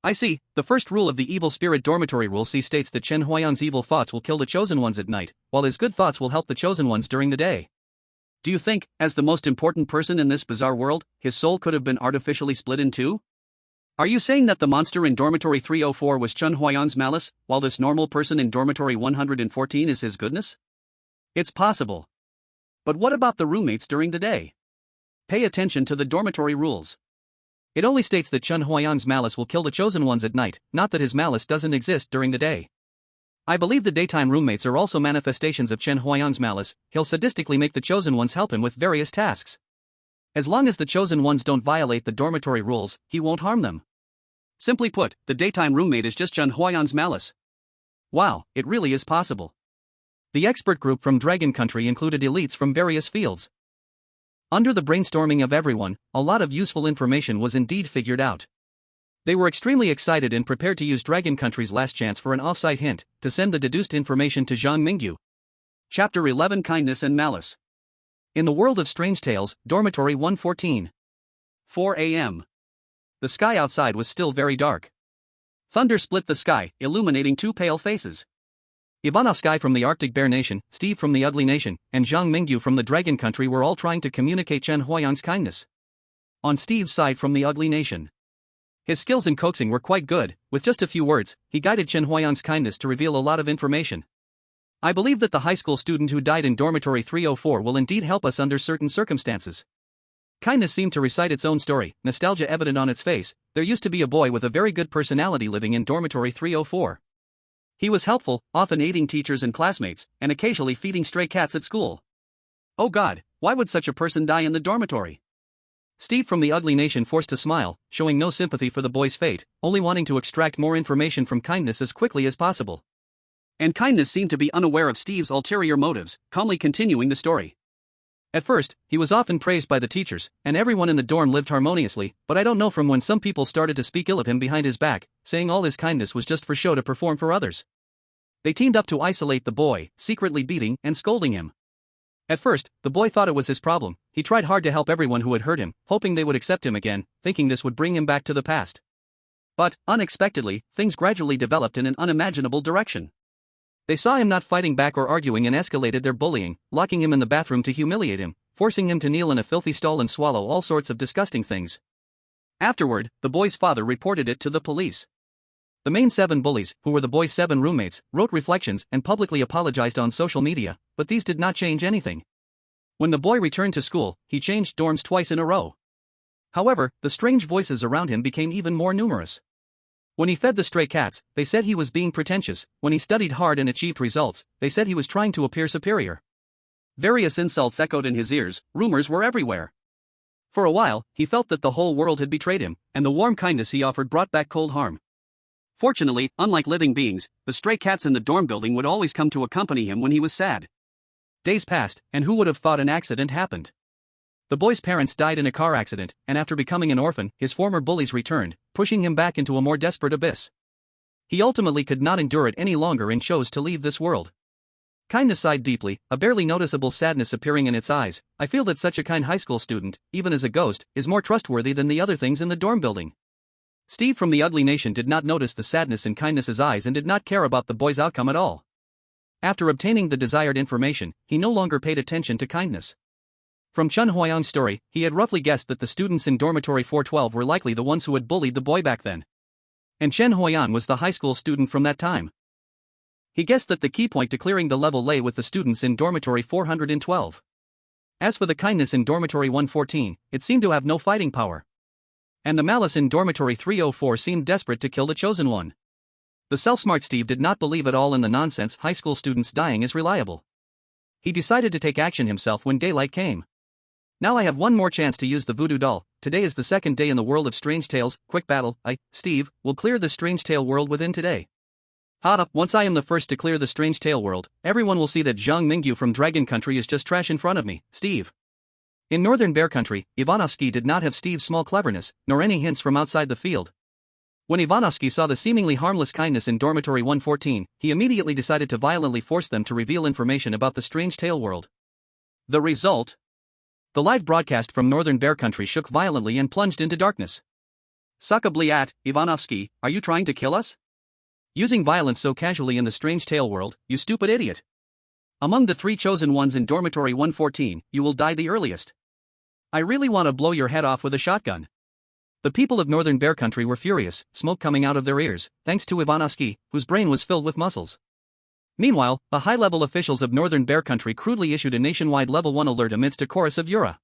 I see, the first rule of the evil spirit dormitory rule C states that Chen Huayang's evil thoughts will kill the chosen ones at night, while his good thoughts will help the chosen ones during the day. Do you think, as the most important person in this bizarre world, his soul could have been artificially split in two? Are you saying that the monster in dormitory 304 was Chen Huayang's malice, while this normal person in dormitory 114 is his goodness? It's possible. But what about the roommates during the day? Pay attention to the dormitory rules. It only states that Chen Huayang's malice will kill the chosen ones at night, not that his malice doesn't exist during the day. I believe the daytime roommates are also manifestations of Chen Huayang's malice. He'll sadistically make the chosen ones help him with various tasks. As long as the chosen ones don't violate the dormitory rules, he won't harm them. Simply put, the daytime roommate is just Chen Huayang's malice. Wow, it really is possible. The expert group from Dragon Country included elites from various fields. Under the brainstorming of everyone, a lot of useful information was indeed figured out. They were extremely excited and prepared to use Dragon Country's last chance for an off-site hint, to send the deduced information to Zhang Mingyu. Chapter 11 Kindness and Malice. In the world of strange tales, dormitory 114. 4 a.m. The sky outside was still very dark. Thunder split the sky, illuminating two pale faces. Ivanovsky from the Arctic Bear Nation, Steve from the Ugly Nation, and Zhang Mingyu from the Dragon Country were all trying to communicate Chen Huayang's kindness. On Steve's side from the Ugly Nation, his skills in coaxing were quite good. With just a few words, he guided Chen Huayang's kindness to reveal a lot of information. I believe that the high school student who died in dormitory 304 will indeed help us under certain circumstances. Kindness seemed to recite its own story, nostalgia evident on its face. There used to be a boy with a very good personality living in dormitory 304. He was helpful, often aiding teachers and classmates, and occasionally feeding stray cats at school. Oh God, why would such a person die in the dormitory? Steve from the Ugly Nation forced a smile, showing no sympathy for the boy's fate, only wanting to extract more information from Kindness as quickly as possible. And Kindness seemed to be unaware of Steve's ulterior motives, calmly continuing the story. At first, he was often praised by the teachers, and everyone in the dorm lived harmoniously, but I don't know from when some people started to speak ill of him behind his back, saying all his kindness was just for show to perform for others. They teamed up to isolate the boy, secretly beating and scolding him. At first, the boy thought it was his problem. He tried hard to help everyone who had hurt him, hoping they would accept him again, thinking this would bring him back to the past. But, unexpectedly, things gradually developed in an unimaginable direction. They saw him not fighting back or arguing and escalated their bullying, locking him in the bathroom to humiliate him, forcing him to kneel in a filthy stall and swallow all sorts of disgusting things. Afterward, the boy's father reported it to the police. The main 7 bullies, who were the boy's 7 roommates, wrote reflections and publicly apologized on social media, but these did not change anything. When the boy returned to school, he changed dorms twice in a row. However, the strange voices around him became even more numerous. When he fed the stray cats, they said he was being pretentious. When he studied hard and achieved results, they said he was trying to appear superior. Various insults echoed in his ears, rumors were everywhere. For a while, he felt that the whole world had betrayed him, and the warm kindness he offered brought back cold harm. Fortunately, unlike living beings, the stray cats in the dorm building would always come to accompany him when he was sad. Days passed, and who would have thought an accident happened? The boy's parents died in a car accident, and after becoming an orphan, his former bullies returned, pushing him back into a more desperate abyss. He ultimately could not endure it any longer and chose to leave this world. Kindness sighed deeply, a barely noticeable sadness appearing in its eyes. I feel that such a kind high school student, even as a ghost, is more trustworthy than the other things in the dorm building. Steve from the Ugly Nation did not notice the sadness in Kindness's eyes and did not care about the boy's outcome at all. After obtaining the desired information, he no longer paid attention to Kindness. From Chen Huayang's story, he had roughly guessed that the students in dormitory 412 were likely the ones who had bullied the boy back then. And Chen Huayang was the high school student from that time. He guessed that the key point to clearing the level lay with the students in dormitory 412. As for the kindness in dormitory 114, it seemed to have no fighting power. And the malice in dormitory 304 seemed desperate to kill the chosen one. The self-smart Steve did not believe at all in the nonsense high school students dying is reliable. He decided to take action himself when daylight came. Now I have one more chance to use the voodoo doll. Today is the second day in the world of strange tales. Quick battle. Steve, will clear the strange tale world within today. Once I am the first to clear the strange tale world, everyone will see that Zhang Mingyu from Dragon Country is just trash in front of me, Steve. In Northern Bear Country, Ivanovsky did not have Steve's small cleverness, nor any hints from outside the field. When Ivanovsky saw the seemingly harmless kindness in dormitory 114, he immediately decided to violently force them to reveal information about the strange tale world. The result? The live broadcast from Northern Bear Country shook violently and plunged into darkness. Suckably Ivanovsky, are you trying to kill us? Using violence so casually in the strange tale world, you stupid idiot. Among the 3 chosen ones in dormitory 114, you will die the earliest. I really want to blow your head off with a shotgun. The people of Northern Bear Country were furious, smoke coming out of their ears, thanks to Ivanovsky, whose brain was filled with muscles. Meanwhile, the high-level officials of Northern Bear Country crudely issued a nationwide Level 1 alert amidst a chorus of Yura.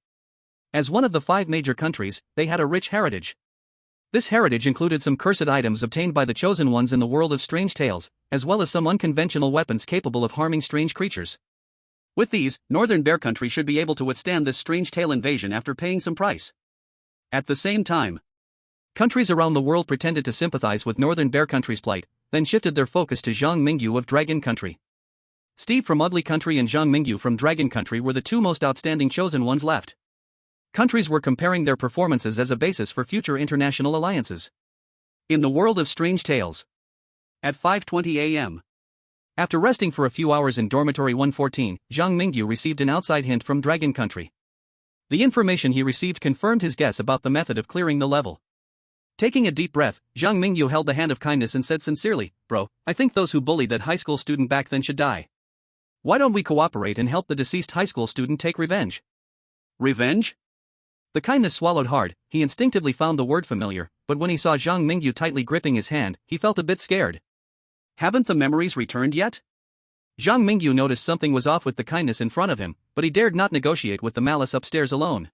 As one of the 5 major countries, they had a rich heritage. This heritage included some cursed items obtained by the chosen ones in the world of strange tales, as well as some unconventional weapons capable of harming strange creatures. With these, Northern Bear Country should be able to withstand this strange tale invasion after paying some price. At the same time, countries around the world pretended to sympathize with Northern Bear Country's plight, then shifted their focus to Zhang Mingyu of Dragon Country. Steve from Ugly Country and Zhang Mingyu from Dragon Country were the 2 most outstanding chosen ones left. Countries were comparing their performances as a basis for future international alliances. In the world of strange tales. At 5:20 a.m. After resting for a few hours in dormitory 114, Zhang Mingyu received an outside hint from Dragon Country. The information he received confirmed his guess about the method of clearing the level. Taking a deep breath, Zhang Mingyu held the hand of kindness and said sincerely, "Bro, I think those who bullied that high school student back then should die. Why don't we cooperate and help the deceased high school student take revenge?" Revenge? The kindness swallowed hard. He instinctively found the word familiar, but when he saw Zhang Mingyu tightly gripping his hand, he felt a bit scared. Haven't the memories returned yet? Zhang Mingyu noticed something was off with the kindness in front of him, but he dared not negotiate with the malice upstairs alone.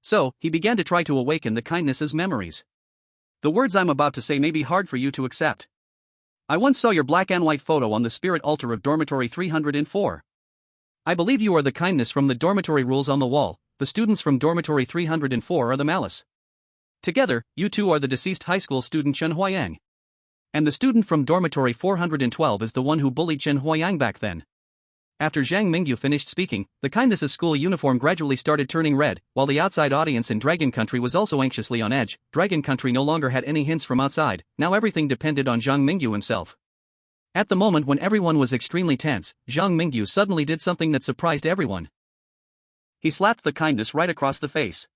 So, he began to try to awaken the kindness's memories. The words I'm about to say may be hard for you to accept. I once saw your black and white photo on the spirit altar of dormitory 304. I believe you are the kindness from the dormitory rules on the wall. The students from dormitory 304 are the malice. Together, you 2 are the deceased high school student Chen Huayang. And the student from dormitory 412 is the one who bullied Chen Huayang back then. After Zhang Mingyu finished speaking, the kindness's school uniform gradually started turning red, while the outside audience in Dragon Country was also anxiously on edge. Dragon Country no longer had any hints from outside, now everything depended on Zhang Mingyu himself. At the moment when everyone was extremely tense, Zhang Mingyu suddenly did something that surprised everyone. He slapped the kindness right across the face.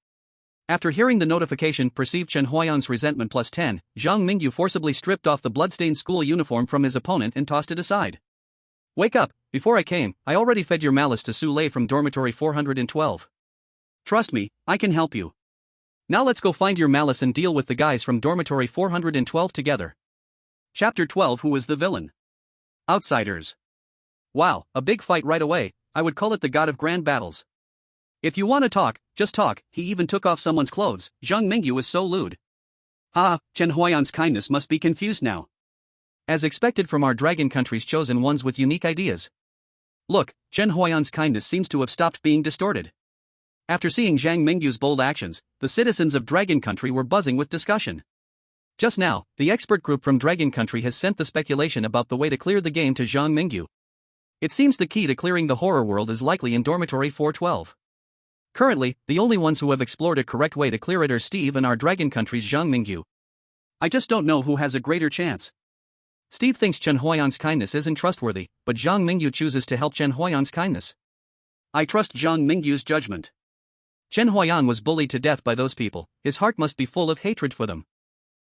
After hearing the notification perceived Chen Huayang's resentment +10, Zhang Mingyu forcibly stripped off the bloodstained school uniform from his opponent and tossed it aside. Wake up, before I came, I already fed your malice to Su Lei from dormitory 412. Trust me, I can help you. Now let's go find your malice and deal with the guys from dormitory 412 together. Chapter 12. Who is the villain? Outsiders. Wow, a big fight right away. I would call it the god of grand battles. If you want to talk, just talk. He even took off someone's clothes. Zhang Mingyu is so lewd. Chen Huayang's kindness must be confused now. As expected from our Dragon Country's chosen ones with unique ideas. Look, Chen Huayang's kindness seems to have stopped being distorted. After seeing Zhang Mingyu's bold actions, the citizens of Dragon Country were buzzing with discussion. Just now, the expert group from Dragon Country has sent the speculation about the way to clear the game to Zhang Mingyu. It seems the key to clearing the horror world is likely in dormitory 412. Currently, the only ones who have explored a correct way to clear it are Steve and our Dragon Country's Zhang Mingyu. I just don't know who has a greater chance. Steve thinks Chen Huayang's kindness isn't trustworthy, but Zhang Mingyu chooses to help Chen Huayang's kindness. I trust Zhang Mingyu's judgment. Chen Huayang was bullied to death by those people, his heart must be full of hatred for them.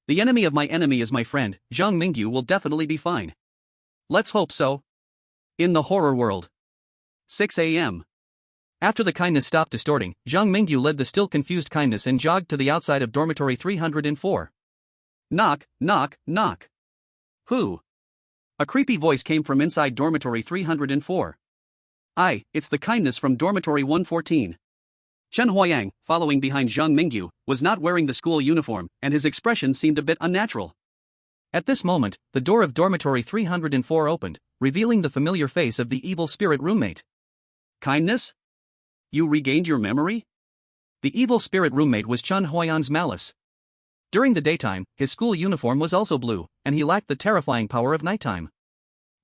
The enemy of my enemy is my friend. Zhang Mingyu will definitely be fine. Let's hope so. In the horror world. 6 a.m. After the kindness stopped distorting, Zhang Mingyu led the still confused kindness and jogged to the outside of dormitory 304. Knock, knock, knock. Who? A creepy voice came from inside dormitory 304. It's the kindness from dormitory 114. Chen Huayang, following behind Zhang Mingyu, was not wearing the school uniform, and his expression seemed a bit unnatural. At this moment, the door of dormitory 304 opened, revealing the familiar face of the evil spirit roommate. Kindness? You regained your memory? The evil spirit roommate was Chen Huayang's malice. During the daytime, his school uniform was also blue, and he lacked the terrifying power of nighttime.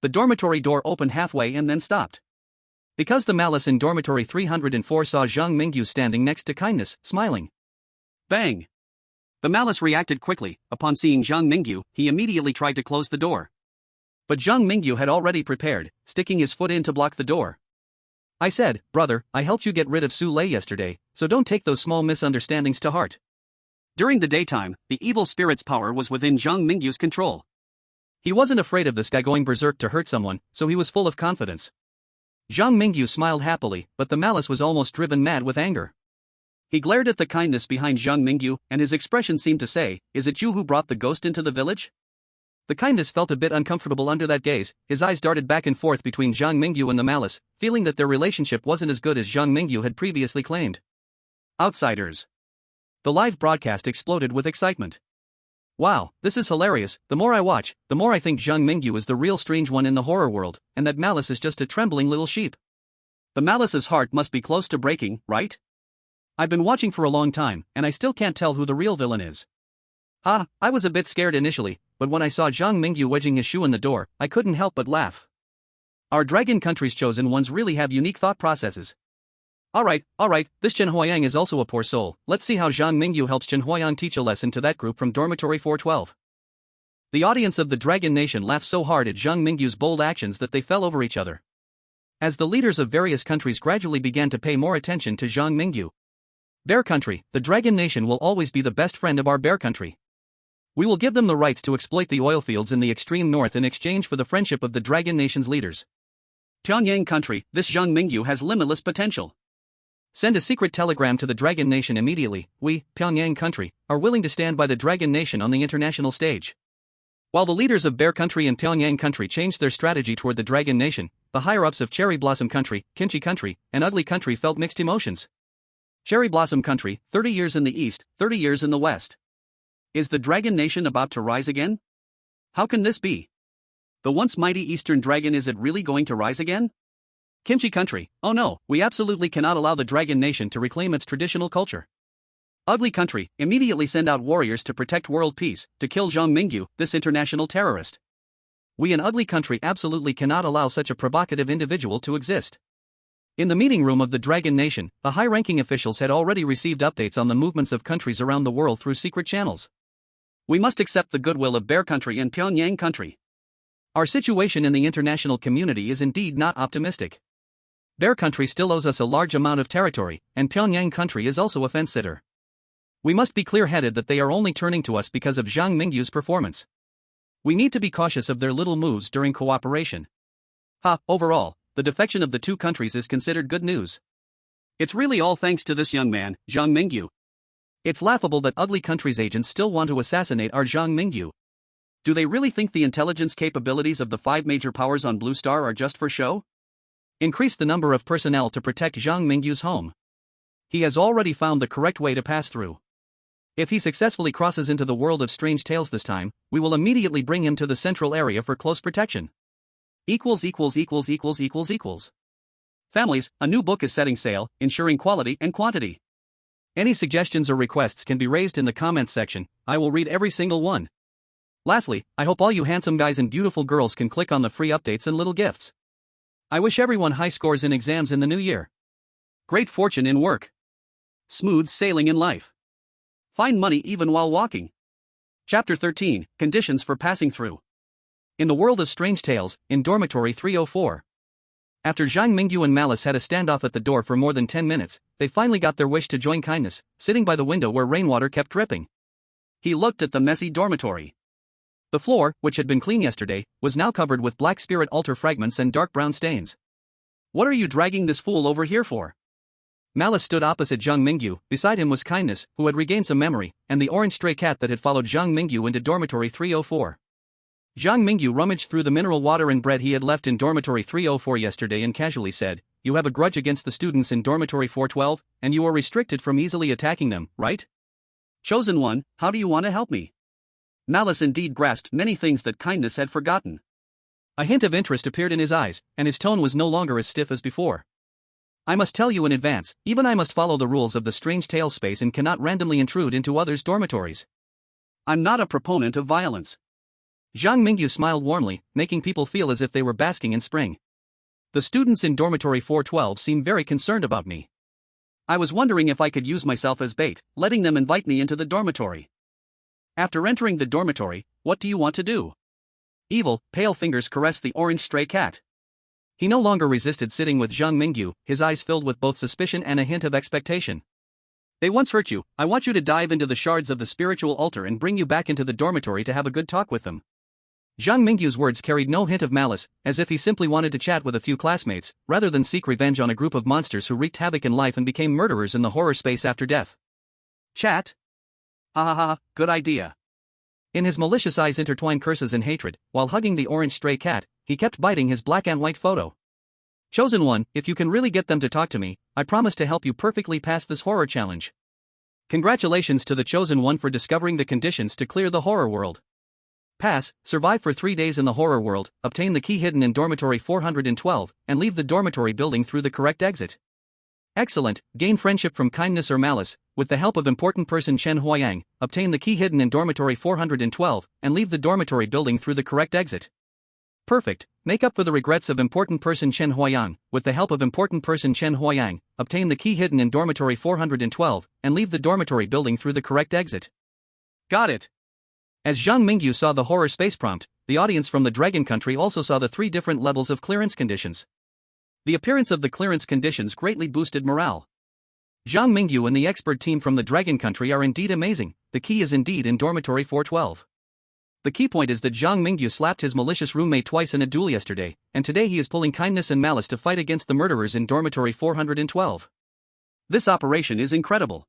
The dormitory door opened halfway and then stopped. Because the malice in dormitory 304 saw Zhang Mingyu standing next to kindness, smiling. Bang! The malice reacted quickly. Upon seeing Zhang Mingyu, he immediately tried to close the door. But Zhang Mingyu had already prepared, sticking his foot in to block the door. I said, brother, I helped you get rid of Su Lei yesterday, so don't take those small misunderstandings to heart. During the daytime, the evil spirit's power was within Zhang Mingyu's control. He wasn't afraid of this guy going berserk to hurt someone, so he was full of confidence. Zhang Mingyu smiled happily, but the malice was almost driven mad with anger. He glared at the kindness behind Zhang Mingyu, and his expression seemed to say, "Is it you who brought the ghost into the village?" The kindness felt a bit uncomfortable under that gaze. His eyes darted back and forth between Zhang Mingyu and the malice, feeling that their relationship wasn't as good as Zhang Mingyu had previously claimed. Outsiders. The live broadcast exploded with excitement. Wow, this is hilarious. The more I watch, the more I think Zhang Mingyu is the real strange one in the horror world, and that Malice is just a trembling little sheep. The Malice's heart must be close to breaking, right? I've been watching for a long time, and I still can't tell who the real villain is. I was a bit scared initially, but when I saw Zhang Mingyu wedging his shoe in the door, I couldn't help but laugh. Our dragon country's chosen ones really have unique thought processes. Alright, this Chen Huayang is also a poor soul. Let's see how Zhang Mingyu helps Chen Huayang teach a lesson to that group from dormitory 412. The audience of the Dragon Nation laughed so hard at Zhang Mingyu's bold actions that they fell over each other. As the leaders of various countries gradually began to pay more attention to Zhang Mingyu. Bear Country, the Dragon Nation will always be the best friend of our Bear Country. We will give them the rights to exploit the oil fields in the extreme north in exchange for the friendship of the Dragon Nation's leaders. Pyongyang Country, this Zhang Mingyu has limitless potential. Send a secret telegram to the Dragon Nation immediately. We, Pyongyang Country, are willing to stand by the Dragon Nation on the international stage. While the leaders of Bear Country and Pyongyang Country changed their strategy toward the Dragon Nation, the higher-ups of Cherry Blossom Country, Kimchi Country, and Ugly Country felt mixed emotions. Cherry Blossom Country, 30 years in the east, 30 years in the west. Is the Dragon Nation about to rise again? How can this be? The once mighty Eastern Dragon, is it really going to rise again? Kimchi Country, oh no, we absolutely cannot allow the Dragon Nation to reclaim its traditional culture. Ugly Country, immediately send out warriors to protect world peace, to kill Zhang Mingyu, this international terrorist. We in Ugly Country absolutely cannot allow such a provocative individual to exist. In the meeting room of the Dragon Nation, the high-ranking officials had already received updates on the movements of countries around the world through secret channels. We must accept the goodwill of Bear Country and Pyongyang Country. Our situation in the international community is indeed not optimistic. Bear Country still owes us a large amount of territory, and Pyongyang Country is also a fence-sitter. We must be clear-headed that they are only turning to us because of Zhang Mingyu's performance. We need to be cautious of their little moves during cooperation. Overall, the defection of the two countries is considered good news. It's really all thanks to this young man, Zhang Mingyu. It's laughable that Ugly Country's agents still want to assassinate our Zhang Mingyu. Do they really think the intelligence capabilities of the 5 major powers on Blue Star are just for show? Increase the number of personnel to protect Zhang Mingyu's home. He has already found the correct way to pass through. If he successfully crosses into the world of strange tales this time, we will immediately bring him to the central area for close protection. Families, a new book is setting sail, ensuring quality and quantity. Any suggestions or requests can be raised in the comments section. I will read every single one. Lastly, I hope all you handsome guys and beautiful girls can click on the free updates and little gifts. I wish everyone high scores in exams in the new year. Great fortune in work. Smooth sailing in life. Find money even while walking. Chapter 13, Conditions for Passing Through. In the world of strange tales, in dormitory 304. After Zhang Mingyu and Malice had a standoff at the door for more than 10 minutes, they finally got their wish to join kindness, sitting by the window where rainwater kept dripping. He looked at the messy dormitory. The floor, which had been clean yesterday, was now covered with black spirit altar fragments and dark brown stains. What are you dragging this fool over here for? Malice stood opposite Zhang Mingyu. Beside him was Kindness, who had regained some memory, and the orange stray cat that had followed Zhang Mingyu into dormitory 304. Zhang Mingyu rummaged through the mineral water and bread he had left in dormitory 304 yesterday and casually said, "You have a grudge against the students in dormitory 412, and you are restricted from easily attacking them, right? Chosen one, how do you want to help me?" Malice indeed grasped many things that kindness had forgotten. A hint of interest appeared in his eyes, and his tone was no longer as stiff as before. "I must tell you in advance, even I must follow the rules of the Strange Tales space and cannot randomly intrude into others' dormitories. I'm not a proponent of violence." Zhang Mingyu smiled warmly, making people feel as if they were basking in spring. "The students in dormitory 412 seem very concerned about me. I was wondering if I could use myself as bait, letting them invite me into the dormitory." After entering the dormitory, what do you want to do? Evil, pale fingers caressed the orange stray cat. He no longer resisted sitting with Zhang Mingyu, his eyes filled with both suspicion and a hint of expectation. "They once hurt you, I want you to dive into the shards of the spiritual altar and bring you back into the dormitory to have a good talk with them." Zhang Mingyu's words carried no hint of malice, as if he simply wanted to chat with a few classmates, rather than seek revenge on a group of monsters who wreaked havoc in life and became murderers in the horror space after death. Chat? Ha ha ha, good idea. In his malicious eyes intertwined curses and hatred, while hugging the orange stray cat, he kept biting his black and white photo. "Chosen one, if you can really get them to talk to me, I promise to help you perfectly pass this horror challenge. Congratulations to the chosen one for discovering the conditions to clear the horror world. Pass, survive for 3 days in the horror world, obtain the key hidden in dormitory 412, and leave the dormitory building through the correct exit. Excellent, gain friendship from kindness or malice, with the help of important person Chen Huayang, obtain the key hidden in dormitory 412, and leave the dormitory building through the correct exit. Perfect, make up for the regrets of important person Chen Huayang, with the help of important person Chen Huayang, obtain the key hidden in dormitory 412, and leave the dormitory building through the correct exit." Got it. As Zhang Mingyu saw the horror space prompt, the audience from the Dragon Country also saw the 3 different levels of clearance conditions. The appearance of the clearance conditions greatly boosted morale. Zhang Mingyu and the expert team from the Dragon Country are indeed amazing, the key is indeed in dormitory 412. The key point is that Zhang Mingyu slapped his malicious roommate twice in a duel yesterday, and today he is pulling kindness and malice to fight against the murderers in dormitory 412. This operation is incredible.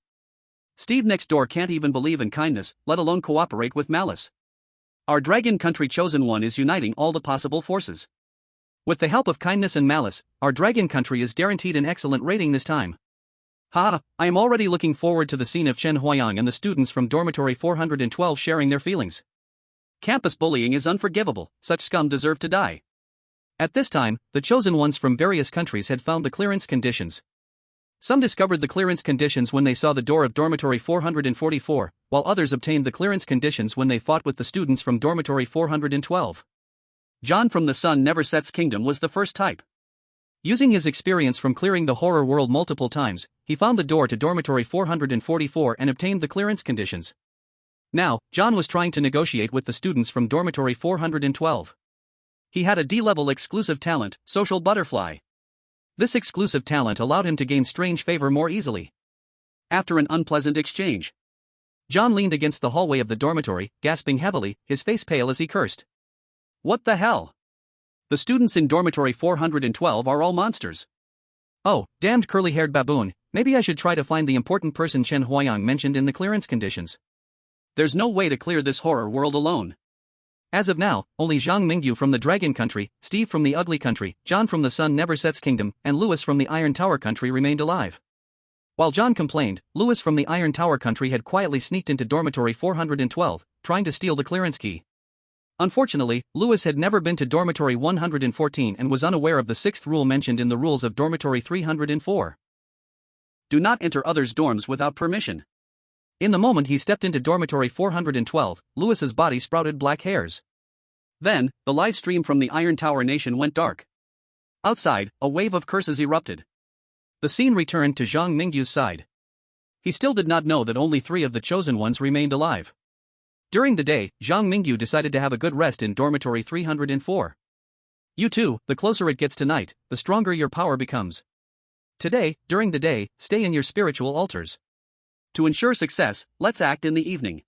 Steve next door can't even believe in kindness, let alone cooperate with malice. Our Dragon Country chosen one is uniting all the possible forces. With the help of kindness and malice, our Dragon Country is guaranteed an excellent rating this time. Ha! I am already looking forward to the scene of Chen Huayang and the students from dormitory 412 sharing their feelings. Campus bullying is unforgivable, such scum deserve to die. At this time, the chosen ones from various countries had found the clearance conditions. Some discovered the clearance conditions when they saw the door of dormitory 444, while others obtained the clearance conditions when they fought with the students from dormitory 412. John from the Sun Never Sets Kingdom was the first type. Using his experience from clearing the horror world multiple times, he found the door to dormitory 444 and obtained the clearance conditions. Now, John was trying to negotiate with the students from dormitory 412. He had a D-level exclusive talent, Social Butterfly. This exclusive talent allowed him to gain strange favor more easily. After an unpleasant exchange, John leaned against the hallway of the dormitory, gasping heavily, his face pale as he cursed. "What the hell? The students in dormitory 412 are all monsters. Oh, damned curly-haired baboon, maybe I should try to find the important person Chen Huayang mentioned in the clearance conditions. There's no way to clear this horror world alone." As of now, only Zhang Mingyu from the Dragon Country, Steve from the Ugly Country, John from the Sun Never Sets Kingdom, and Louis from the Iron Tower Country remained alive. While John complained, Louis from the Iron Tower Country had quietly sneaked into dormitory 412, trying to steal the clearance key. Unfortunately, Louis had never been to dormitory 114 and was unaware of the 6th rule mentioned in the rules of dormitory 304. Do not enter others' dorms without permission. In the moment he stepped into dormitory 412, Louis's body sprouted black hairs. Then, the live stream from the Iron Tower Nation went dark. Outside, a wave of curses erupted. The scene returned to Zhang Mingyu's side. He still did not know that only 3 of the chosen ones remained alive. During the day, Zhang Mingyu decided to have a good rest in dormitory 304. You too, the closer it gets to night, the stronger your power becomes. Today, during the day, stay in your spiritual altars. To ensure success, let's act in the evening.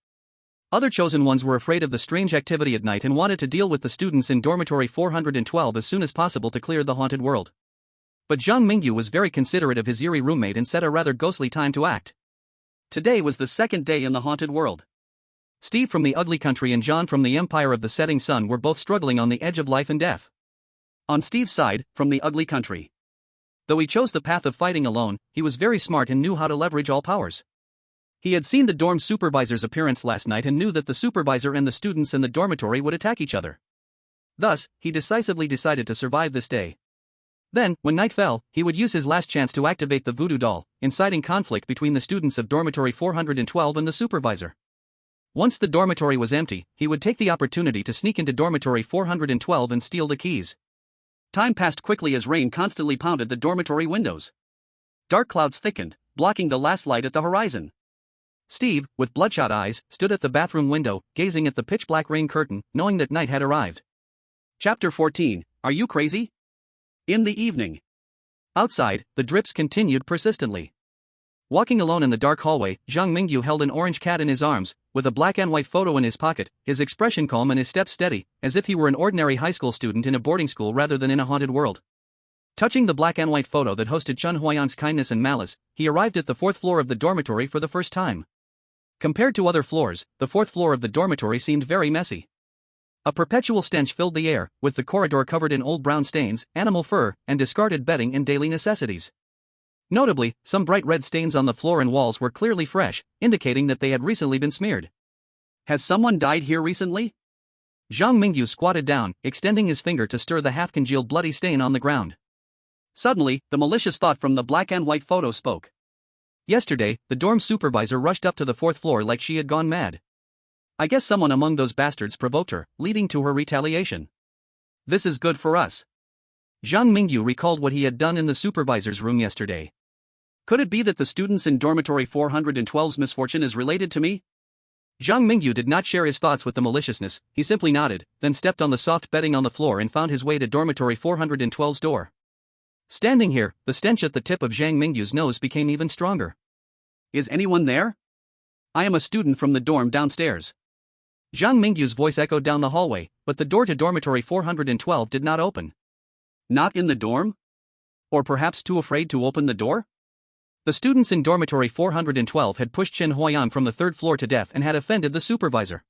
Other chosen ones were afraid of the strange activity at night and wanted to deal with the students in dormitory 412 as soon as possible to clear the haunted world. But Zhang Mingyu was very considerate of his eerie roommate and set a rather ghostly time to act. Today was the 2nd day in the haunted world. Steve from the ugly country and John from the empire of the setting sun were both struggling on the edge of life and death. On Steve's side, from the ugly country. Though he chose the path of fighting alone, he was very smart and knew how to leverage all powers. He had seen the dorm supervisor's appearance last night and knew that the supervisor and the students in the dormitory would attack each other. Thus, he decisively decided to survive this day. Then, when night fell, he would use his last chance to activate the voodoo doll, inciting conflict between the students of dormitory 412 and the supervisor. Once the dormitory was empty, he would take the opportunity to sneak into dormitory 412 and steal the keys. Time passed quickly as rain constantly pounded the dormitory windows. Dark clouds thickened, blocking the last light at the horizon. Steve, with bloodshot eyes, stood at the bathroom window, gazing at the pitch-black rain curtain, knowing that night had arrived. Chapter 14, Are You Crazy? In the evening. Outside, the drips continued persistently. Walking alone in the dark hallway, Zhang Mingyu held an orange cat in his arms, with a black and white photo in his pocket, his expression calm and his steps steady, as if he were an ordinary high school student in a boarding school rather than in a haunted world. Touching the black and white photo that hosted Chun Huayan's kindness and malice, he arrived at the fourth floor of the dormitory for the first time. Compared to other floors, the fourth floor of the dormitory seemed very messy. A perpetual stench filled the air, with the corridor covered in old brown stains, animal fur, and discarded bedding and daily necessities. Notably, some bright red stains on the floor and walls were clearly fresh, indicating that they had recently been smeared. Has someone died here recently? Zhang Mingyu squatted down, extending his finger to stir the half-congealed bloody stain on the ground. Suddenly, the malicious thought from the black and white photo spoke. Yesterday, the dorm supervisor rushed up to the fourth floor like she had gone mad. I guess someone among those bastards provoked her, leading to her retaliation. This is good for us. Zhang Mingyu recalled what he had done in the supervisor's room yesterday. Could it be that the students in dormitory 412's misfortune is related to me? Zhang Mingyu did not share his thoughts with the maliciousness, he simply nodded, then stepped on the soft bedding on the floor and found his way to dormitory 412's door. Standing here, the stench at the tip of Zhang Mingyu's nose became even stronger. Is anyone there? I am a student from the dorm downstairs. Zhang Mingyu's voice echoed down the hallway, but the door to dormitory 412 did not open. Not in the dorm? Or perhaps too afraid to open the door? The students in dormitory 412 had pushed Chen Huayan from the third floor to death and had offended the supervisor.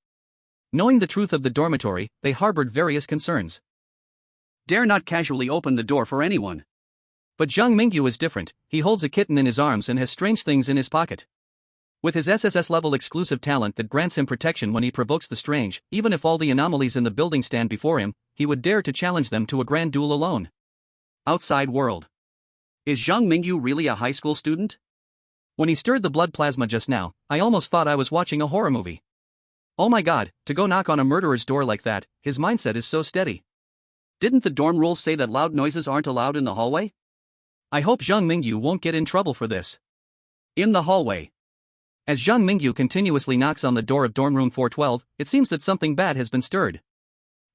Knowing the truth of the dormitory, they harbored various concerns. Dare not casually open the door for anyone. But Zhang Mingyu is different, he holds a kitten in his arms and has strange things in his pocket. With his SSS-level exclusive talent that grants him protection when he provokes the strange, even if all the anomalies in the building stand before him, he would dare to challenge them to a grand duel alone. Outside world. Is Zhang Mingyu really a high school student? When he stirred the blood plasma just now, I almost thought I was watching a horror movie. Oh my god, to go knock on a murderer's door like that, his mindset is so steady. Didn't the dorm rules say that loud noises aren't allowed in the hallway? I hope Zhang Mingyu won't get in trouble for this. In the hallway. As Zhang Mingyu continuously knocks on the door of dorm room 412, it seems that something bad has been stirred.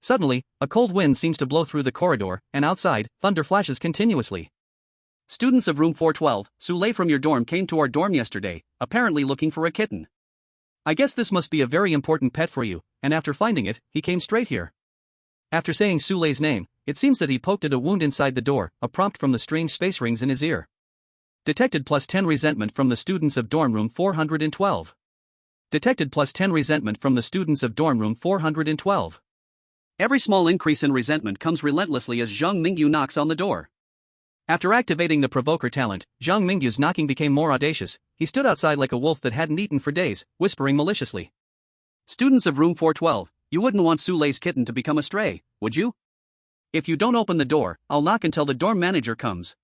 Suddenly, a cold wind seems to blow through the corridor, and outside, thunder flashes continuously. Students of room 412, Sule from your dorm came to our dorm yesterday, apparently looking for a kitten. I guess this must be a very important pet for you, and after finding it, he came straight here. After saying Sule's name, it seems that he poked at a wound inside the door, a prompt from the strange space rings in his ear. Detected +10 resentment from the students of dorm room 412. Detected +10 resentment from the students of dorm room 412. Every small increase in resentment comes relentlessly as Zhang Mingyu knocks on the door. After activating the provoker talent, Zhang Mingyu's knocking became more audacious. He stood outside like a wolf that hadn't eaten for days, whispering maliciously. Students of room 412, you wouldn't want Sule's kitten to become a stray, would you? If you don't open the door, I'll knock until the dorm manager comes.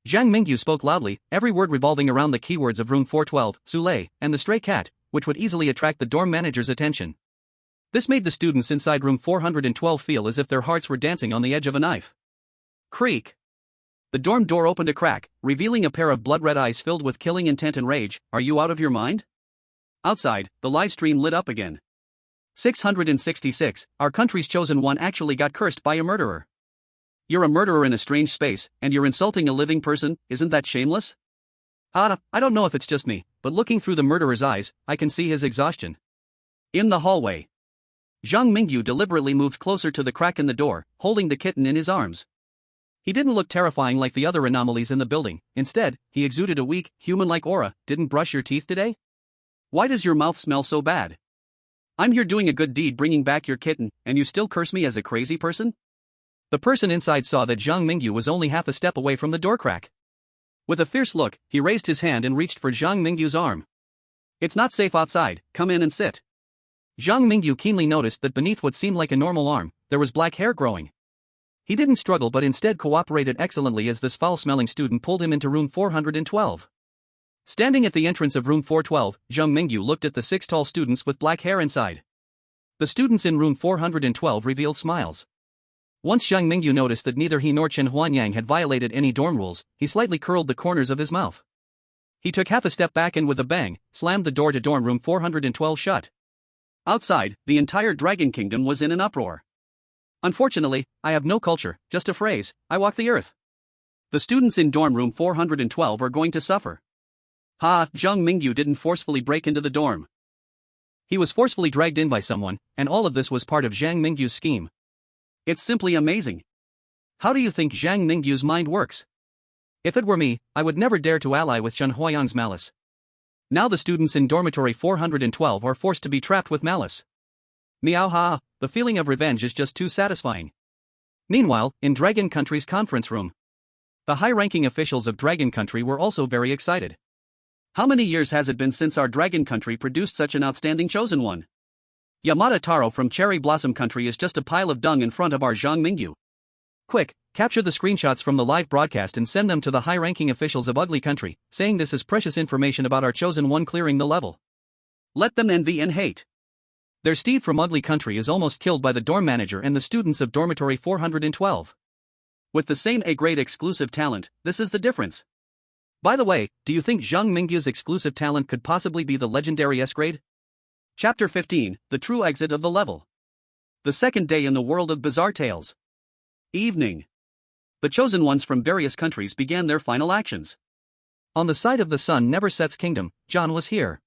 Zhang Mingyu spoke loudly, every word revolving around the keywords of room 412, Sule, and the stray cat, which would easily attract the dorm manager's attention. This made the students inside room 412 feel as if their hearts were dancing on the edge of a knife. Creak. The dorm door opened a crack, revealing a pair of blood-red eyes filled with killing intent and rage. Are you out of your mind? Outside, the live stream lit up again. 666, our country's chosen one actually got cursed by a murderer. You're a murderer in a strange space, and you're insulting a living person, isn't that shameless? I don't know if it's just me, but looking through the murderer's eyes, I can see his exhaustion. In the hallway. Zhang Mingyu deliberately moved closer to the crack in the door, holding the kitten in his arms. He didn't look terrifying like the other anomalies in the building, instead, he exuded a weak, human-like aura. Didn't brush your teeth today? Why does your mouth smell so bad? I'm here doing a good deed bringing back your kitten, and you still curse me as a crazy person? The person inside saw that Zhang Mingyu was only half a step away from the door crack. With a fierce look, he raised his hand and reached for Zhang Mingyu's arm. It's not safe outside, come in and sit. Zhang Mingyu keenly noticed that beneath what seemed like a normal arm, there was black hair growing. He didn't struggle but instead cooperated excellently as this foul-smelling student pulled him into room 412. Standing at the entrance of room 412, Zhang Mingyu looked at the 6 tall students with black hair inside. The students in room 412 revealed smiles. Once Zhang Mingyu noticed that neither he nor Chen Huanyang had violated any dorm rules, he slightly curled the corners of his mouth. He took half a step back and with a bang, slammed the door to dorm room 412 shut. Outside, the entire Dragon Kingdom was in an uproar. Unfortunately, I have no culture, just a phrase, I walk the earth. The students in dorm room 412 are going to suffer. Ha, Zhang Mingyu didn't forcefully break into the dorm. He was forcefully dragged in by someone, and all of this was part of Zhang Mingyu's scheme. It's simply amazing. How do you think Zhang Mingyu's mind works? If it were me, I would never dare to ally with Chen Huayang's malice. Now the students in dormitory 412 are forced to be trapped with malice. Meow ha, the feeling of revenge is just too satisfying. Meanwhile, in Dragon Country's conference room, the high-ranking officials of Dragon Country were also very excited. How many years has it been since our Dragon Country produced such an outstanding chosen one? Yamada Taro from Cherry Blossom Country is just a pile of dung in front of our Zhang Mingyu. Quick, capture the screenshots from the live broadcast and send them to the high-ranking officials of Ugly Country, saying this is precious information about our chosen one clearing the level. Let them envy and hate. Their Steve from Ugly Country is almost killed by the dorm manager and the students of dormitory 412. With the same A-grade exclusive talent, this is the difference. By the way, do you think Zhang Mingyu's exclusive talent could possibly be the legendary S-grade? Chapter 15, The True Exit of the Level. The second day in the world of bizarre tales. Evening. The chosen ones from various countries began their final actions. On the side of the sun never sets kingdom, John was here.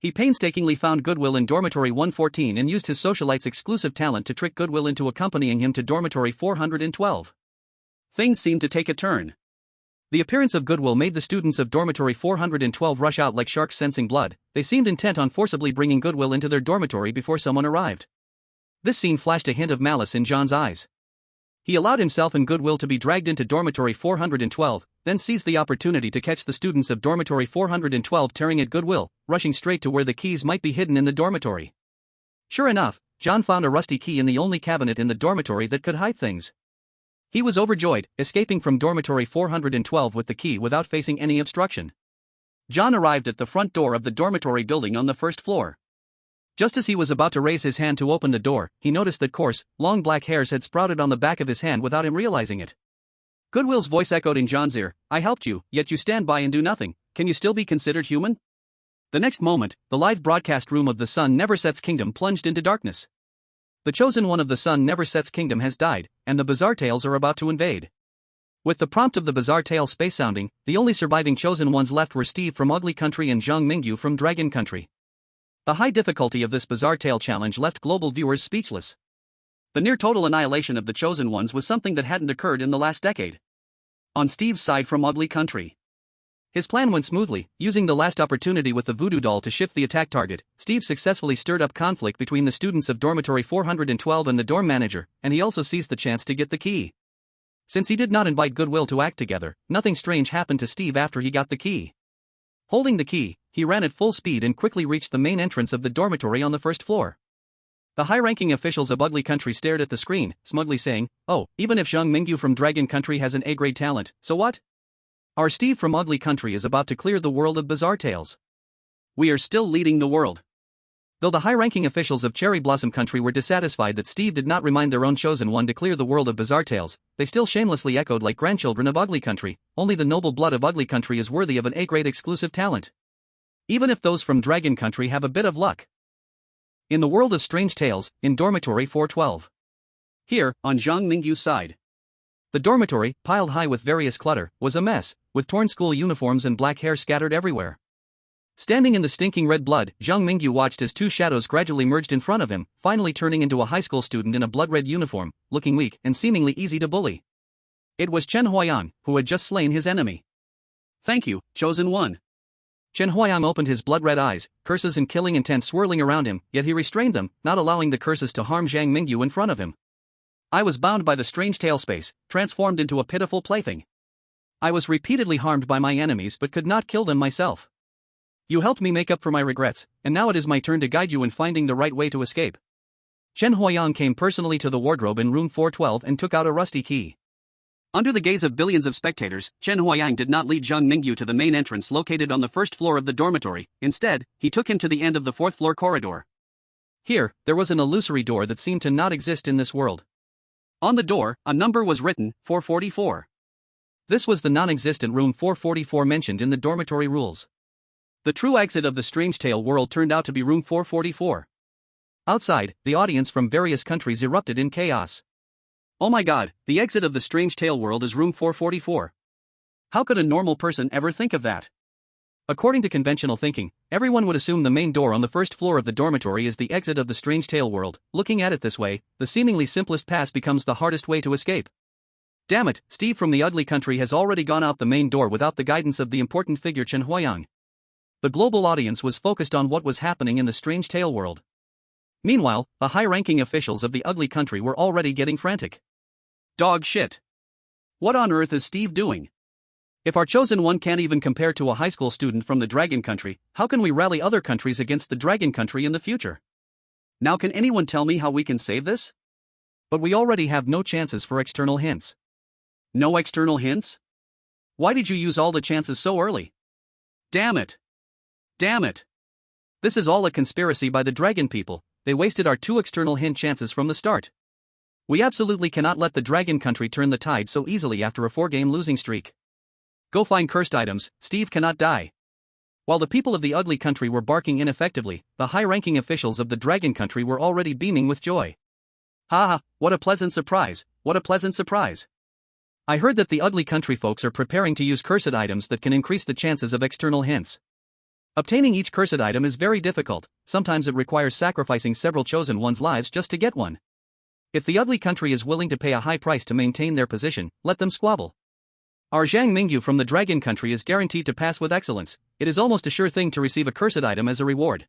He painstakingly found Goodwill in dormitory 114 and used his socialite's exclusive talent to trick Goodwill into accompanying him to dormitory 412. Things seemed to take a turn. The appearance of Goodwill made the students of dormitory 412 rush out like sharks sensing blood. They seemed intent on forcibly bringing Goodwill into their dormitory before someone arrived. This scene flashed a hint of malice in John's eyes. He allowed himself and Goodwill to be dragged into dormitory 412, then seized the opportunity to catch the students of dormitory 412 tearing at Goodwill, rushing straight to where the keys might be hidden in the dormitory. Sure enough, John found a rusty key in the only cabinet in the dormitory that could hide things. He was overjoyed, escaping from dormitory 412 with the key without facing any obstruction. John arrived at the front door of the dormitory building on the first floor. Just as he was about to raise his hand to open the door, he noticed that coarse, long black hairs had sprouted on the back of his hand without him realizing it. Goodwill's voice echoed in John's ear, I helped you, yet you stand by and do nothing, can you still be considered human? The next moment, the live broadcast room of the Sun Never Sets Kingdom plunged into darkness. The chosen one of the Sun Never Sets Kingdom has died, and the Bizarre Tales are about to invade. With the prompt of the Bizarre Tales space sounding, the only surviving chosen ones left were Steve from Ugly Country and Zhang Mingyu from Dragon Country. The high difficulty of this Bizarre Tale challenge left global viewers speechless. The near-total annihilation of the chosen ones was something that hadn't occurred in the last decade. On Steve's side from Ugly Country, his plan went smoothly. Using the last opportunity with the voodoo doll to shift the attack target, Steve successfully stirred up conflict between the students of dormitory 412 and the dorm manager, and he also seized the chance to get the key. Since he did not invite Goodwill to act together, nothing strange happened to Steve after he got the key. Holding the key, he ran at full speed and quickly reached the main entrance of the dormitory on the first floor. The high-ranking officials of Ugly Country stared at the screen, smugly saying, oh, even if Zhang Mingyu from Dragon Country has an A-grade talent, so what? Our Steve from Ugly Country is about to clear the world of Bizarre Tales. We are still leading the world. Though the high-ranking officials of Cherry Blossom Country were dissatisfied that Steve did not remind their own chosen one to clear the world of Bizarre Tales, they still shamelessly echoed like grandchildren of Ugly Country, only the noble blood of Ugly Country is worthy of an A-grade exclusive talent. Even if those from Dragon Country have a bit of luck. In the world of strange tales, in dormitory 412. Here, on Zhang Mingyu's side. The dormitory, piled high with various clutter, was a mess, with torn school uniforms and black hair scattered everywhere. Standing in the stinking red blood, Zhang Mingyu watched as two shadows gradually merged in front of him, finally turning into a high school student in a blood-red uniform, looking weak and seemingly easy to bully. It was Chen Huayang, who had just slain his enemy. Thank you, chosen one. Chen Huayang opened his blood-red eyes, curses and killing intent swirling around him, yet he restrained them, not allowing the curses to harm Zhang Mingyu in front of him. I was bound by the strange tail space, transformed into a pitiful plaything. I was repeatedly harmed by my enemies but could not kill them myself. You helped me make up for my regrets, and now it is my turn to guide you in finding the right way to escape. Chen Huayang came personally to the wardrobe in room 412 and took out a rusty key. Under the gaze of billions of spectators, Chen Huayang did not lead Zhang Mingyu to the main entrance located on the first floor of the dormitory. Instead, he took him to the end of the fourth floor corridor. Here, there was an illusory door that seemed to not exist in this world. On the door, a number was written, 444. This was the non-existent room 444 mentioned in the dormitory rules. The true exit of the Strange Tale world turned out to be room 444. Outside, the audience from various countries erupted in chaos. Oh my god, the exit of the Strange Tale world is room 444. How could a normal person ever think of that? According to conventional thinking, everyone would assume the main door on the first floor of the dormitory is the exit of the Strange Tale world. Looking at it this way, the seemingly simplest path becomes the hardest way to escape. Damn it, Steve from the ugly country has already gone out the main door without the guidance of the important figure Chen Huayang. The global audience was focused on what was happening in the Strange Tale world. Meanwhile, the high-ranking officials of the ugly country were already getting frantic. Dog shit. What on earth is Steve doing? If our chosen one can't even compare to a high school student from the Dragon Country, how can we rally other countries against the Dragon Country in the future? Now can anyone tell me how we can save this? But we already have no chances for external hints. No external hints? Why did you use all the chances so early? Damn it. Damn it. This is all a conspiracy by the dragon people. They wasted our 2 external hint chances from the start. We absolutely cannot let the Dragon Country turn the tide so easily after a 4-game losing streak. Go find cursed items, Steve cannot die. While the people of the ugly country were barking ineffectively, the high-ranking officials of the Dragon Country were already beaming with joy. Ha ha, what a pleasant surprise, what a pleasant surprise. I heard that the ugly country folks are preparing to use cursed items that can increase the chances of external hints. Obtaining each cursed item is very difficult, sometimes it requires sacrificing several chosen ones' lives just to get one. If the ugly country is willing to pay a high price to maintain their position, let them squabble. Our Zhang Mingyu from the Dragon Country is guaranteed to pass with excellence. It is almost a sure thing to receive a cursed item as a reward.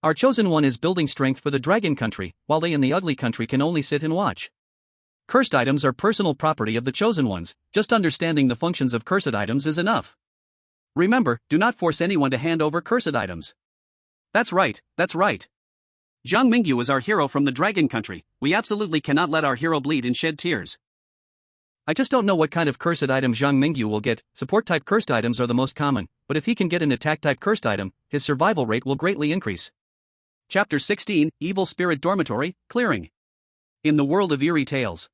Our chosen one is building strength for the Dragon Country, while they in the ugly country can only sit and watch. Cursed items are personal property of the chosen ones, just understanding the functions of cursed items is enough. Remember, do not force anyone to hand over cursed items. That's right, that's right. Zhang Mingyu is our hero from the Dragon Country. We absolutely cannot let our hero bleed and shed tears. I just don't know what kind of cursed item Zhang Mingyu will get. Support-type cursed items are the most common, but if he can get an attack-type cursed item, his survival rate will greatly increase. Chapter 16, Evil Spirit Dormitory, Clearing. In the world of eerie tales.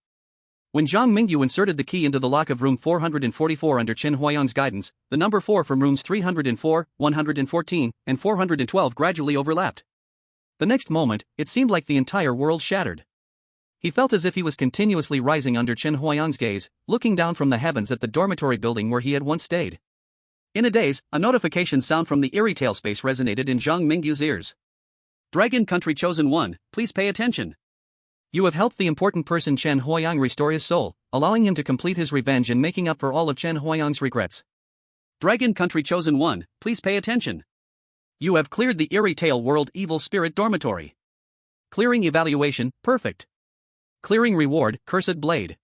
When Zhang Mingyu inserted the key into the lock of room 444 under Chen Huayang's guidance, the number 4 from rooms 304, 114, and 412 gradually overlapped. The next moment, it seemed like the entire world shattered. He felt as if he was continuously rising under Chen Huayang's gaze, looking down from the heavens at the dormitory building where he had once stayed. In a daze, a notification sound from the eerie tail space resonated in Zhang Mingyu's ears. Dragon Country Chosen One, please pay attention. You have helped the important person Chen Huayang restore his soul, allowing him to complete his revenge and making up for all of Chen Huayang's regrets. Dragon Country Chosen One, please pay attention. You have cleared the Eerie Tale World Evil Spirit Dormitory. Clearing evaluation, perfect. Clearing reward, Cursed Blade.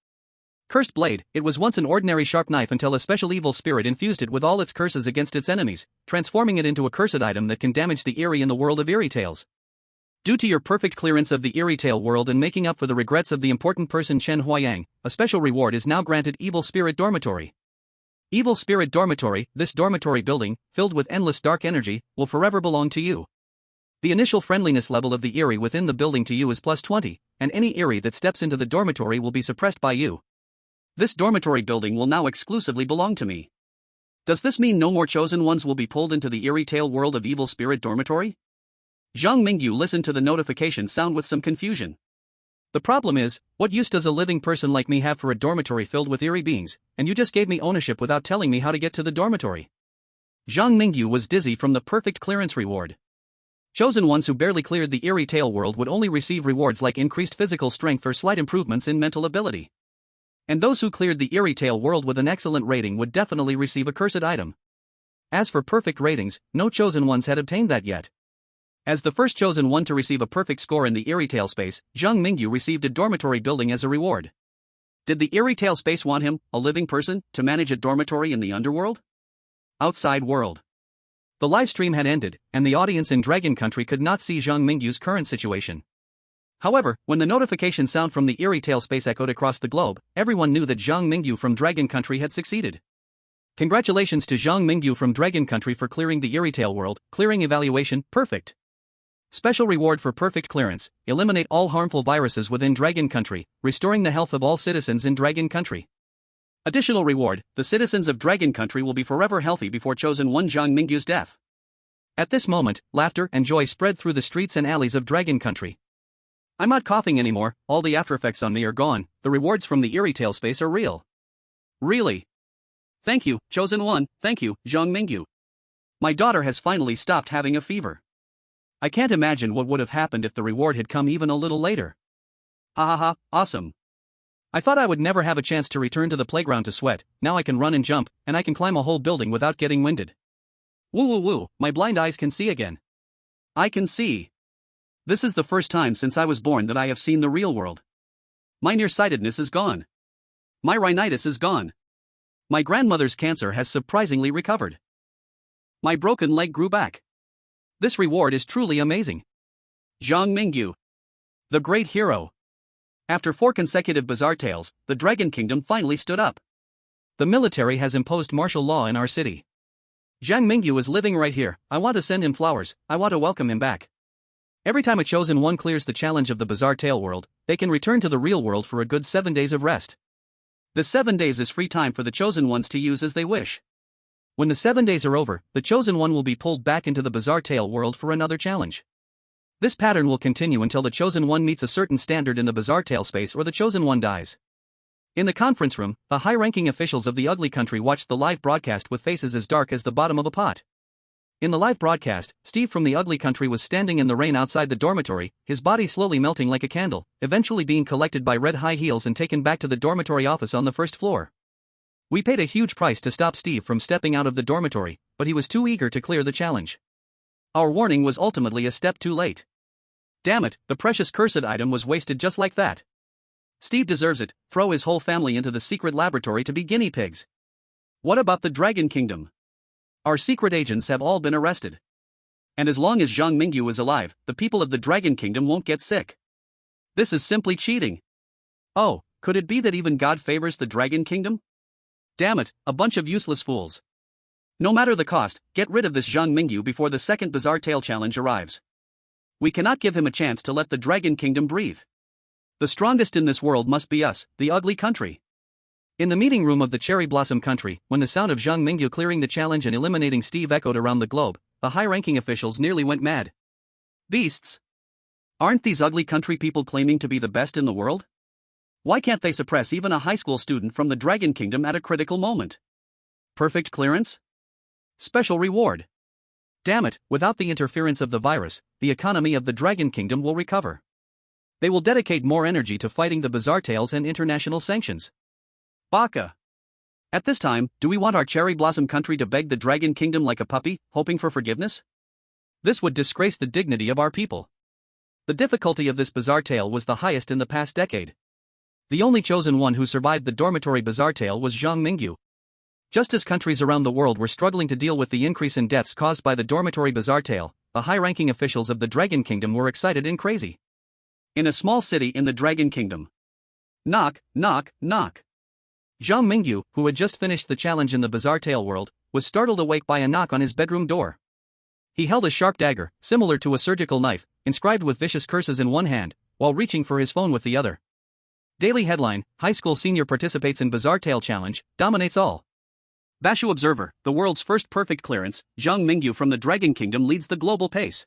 Cursed Blade, it was once an ordinary sharp knife until a special evil spirit infused it with all its curses against its enemies, transforming it into a cursed item that can damage the Eerie in the world of Eerie Tales. Due to your perfect clearance of the Eerie Tale world and making up for the regrets of the important person Chen Huayang, a special reward is now granted Evil Spirit Dormitory. Evil Spirit Dormitory, this dormitory building, filled with endless dark energy, will forever belong to you. The initial friendliness level of the Eerie within the building to you is +20, and any Eerie that steps into the dormitory will be suppressed by you. This dormitory building will now exclusively belong to me. Does this mean no more chosen ones will be pulled into the Eerie Tale world of Evil Spirit Dormitory? Zhang Mingyu listened to the notification sound with some confusion. The problem is, what use does a living person like me have for a dormitory filled with eerie beings, and you just gave me ownership without telling me how to get to the dormitory? Zhang Mingyu was dizzy from the perfect clearance reward. Chosen ones who barely cleared the Eerie Tale world would only receive rewards like increased physical strength or slight improvements in mental ability. And those who cleared the Eerie Tale world with an excellent rating would definitely receive a cursed item. As for perfect ratings, no chosen ones had obtained that yet. As the first chosen one to receive a perfect score in the Eerie Tale space, Zhang Mingyu received a dormitory building as a reward. Did the Eerie Tale space want him, a living person, to manage a dormitory in the underworld? Outside world. The live stream had ended, and the audience in Dragon Country could not see Zhang Mingyu's current situation. However, when the notification sound from the Eerie Tale space echoed across the globe, everyone knew that Zhang Mingyu from Dragon Country had succeeded. Congratulations to Zhang Mingyu from Dragon Country for clearing the Eerie Tale world, clearing evaluation, perfect. Special reward for perfect clearance, eliminate all harmful viruses within Dragon Country, restoring the health of all citizens in Dragon Country. Additional reward, the citizens of Dragon Country will be forever healthy before chosen one Zhang Mingyu's death. At this moment, laughter and joy spread through the streets and alleys of Dragon Country. I'm not coughing anymore, all the aftereffects on me are gone, the rewards from the Eerie Tale space are real. Really? Thank you, chosen one, thank you, Zhang Mingyu. My daughter has finally stopped having a fever. I can't imagine what would have happened if the reward had come even a little later. Ha ha ha, awesome. I thought I would never have a chance to return to the playground to sweat, now I can run and jump, and I can climb a whole building without getting winded. Woo woo woo, my blind eyes can see again. I can see. This is the first time since I was born that I have seen the real world. My nearsightedness is gone. My rhinitis is gone. My grandmother's cancer has surprisingly recovered. My broken leg grew back. This reward is truly amazing. Zhang Mingyu. The great hero. After 4 consecutive bizarre tales, the Dragon Kingdom finally stood up. The military has imposed martial law in our city. Zhang Mingyu is living right here, I want to send him flowers, I want to welcome him back. Every time a chosen one clears the challenge of the bizarre tale world, they can return to the real world for a good 7 days of rest. The 7 days is free time for the chosen ones to use as they wish. When the 7 days are over, the chosen one will be pulled back into the bizarre tale world for another challenge. This pattern will continue until the chosen one meets a certain standard in the bizarre tale space or the chosen one dies. In the conference room, the high-ranking officials of the ugly country watched the live broadcast with faces as dark as the bottom of a pot. In the live broadcast, Steve from the ugly country was standing in the rain outside the dormitory, his body slowly melting like a candle, eventually being collected by red high heels and taken back to the dormitory office on the first floor. We paid a huge price to stop Steve from stepping out of the dormitory, but he was too eager to clear the challenge. Our warning was ultimately a step too late. Damn it, the precious cursed item was wasted just like that. Steve deserves it, throw his whole family into the secret laboratory to be guinea pigs. What about the Dragon Kingdom? Our secret agents have all been arrested. And as long as Zhang Mingyu is alive, the people of the Dragon Kingdom won't get sick. This is simply cheating. Oh, could it be that even God favors the Dragon Kingdom? Damn it, a bunch of useless fools. No matter the cost, get rid of this Zhang Mingyu before the second Bizarre Tale Challenge arrives. We cannot give him a chance to let the Dragon Kingdom breathe. The strongest in this world must be us, the ugly country. In the meeting room of the Cherry Blossom Country, when the sound of Zhang Mingyu clearing the challenge and eliminating Steve echoed around the globe, the high-ranking officials nearly went mad. Beasts! Aren't these ugly country people claiming to be the best in the world? Why can't they suppress even a high school student from the Dragon Kingdom at a critical moment? Perfect clearance? Special reward. Damn it, without the interference of the virus, the economy of the Dragon Kingdom will recover. They will dedicate more energy to fighting the bizarre tales and international sanctions. Baka. At this time, do we want our Cherry Blossom Country to beg the Dragon Kingdom like a puppy, hoping for forgiveness? This would disgrace the dignity of our people. The difficulty of this bizarre tale was the highest in the past decade. The only chosen one who survived the dormitory bizarre tale was Zhang Mingyu. Just as countries around the world were struggling to deal with the increase in deaths caused by the dormitory bizarre tale, the high-ranking officials of the Dragon Kingdom were excited and crazy. In a small city in the Dragon Kingdom. Knock, knock, knock. Zhang Mingyu, who had just finished the challenge in the bizarre tale world, was startled awake by a knock on his bedroom door. He held a sharp dagger, similar to a surgical knife, inscribed with vicious curses in one hand, while reaching for his phone with the other. Daily headline, High School Senior participates in Bizarre Tale Challenge, dominates all. Bashu Observer, the world's first perfect clearance, Zhang Mingyu from the Dragon Kingdom leads the global pace.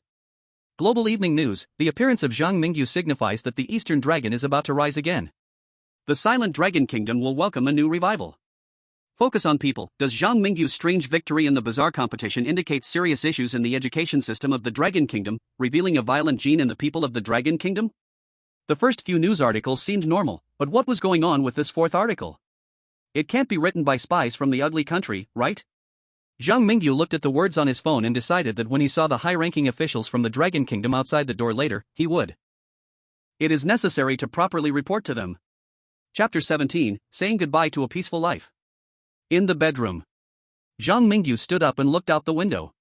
Global Evening News, the appearance of Zhang Mingyu signifies that the Eastern Dragon is about to rise again. The Silent Dragon Kingdom will welcome a new revival. Focus on people, does Zhang Mingyu's strange victory in the bizarre competition indicate serious issues in the education system of the Dragon Kingdom, revealing a violent gene in the people of the Dragon Kingdom? The first few news articles seemed normal, but what was going on with this fourth article? It can't be written by spies from the ugly country, right? Zhang Mingyu looked at the words on his phone and decided that when he saw the high-ranking officials from the Dragon Kingdom outside the door later, he would. It is necessary to properly report to them. Chapter 17, Saying Goodbye to a Peaceful Life. In the bedroom. Zhang Mingyu stood up and looked out the window.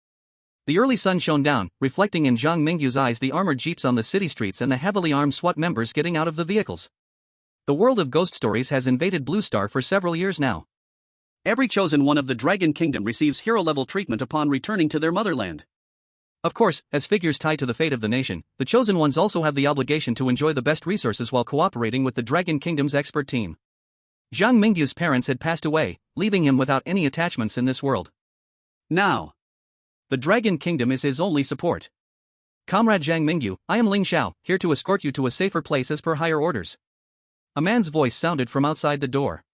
The early sun shone down, reflecting in Zhang Mingyu's eyes the armored jeeps on the city streets and the heavily armed SWAT members getting out of the vehicles. The world of ghost stories has invaded Blue Star for several years now. Every chosen one of the Dragon Kingdom receives hero-level treatment upon returning to their motherland. Of course, as figures tied to the fate of the nation, the chosen ones also have the obligation to enjoy the best resources while cooperating with the Dragon Kingdom's expert team. Zhang Mingyu's parents had passed away, leaving him without any attachments in this world. Now, the Dragon Kingdom is his only support. Comrade Zhang Mingyu, I am Ling Xiao, here to escort you to a safer place as per higher orders. A man's voice sounded from outside the door.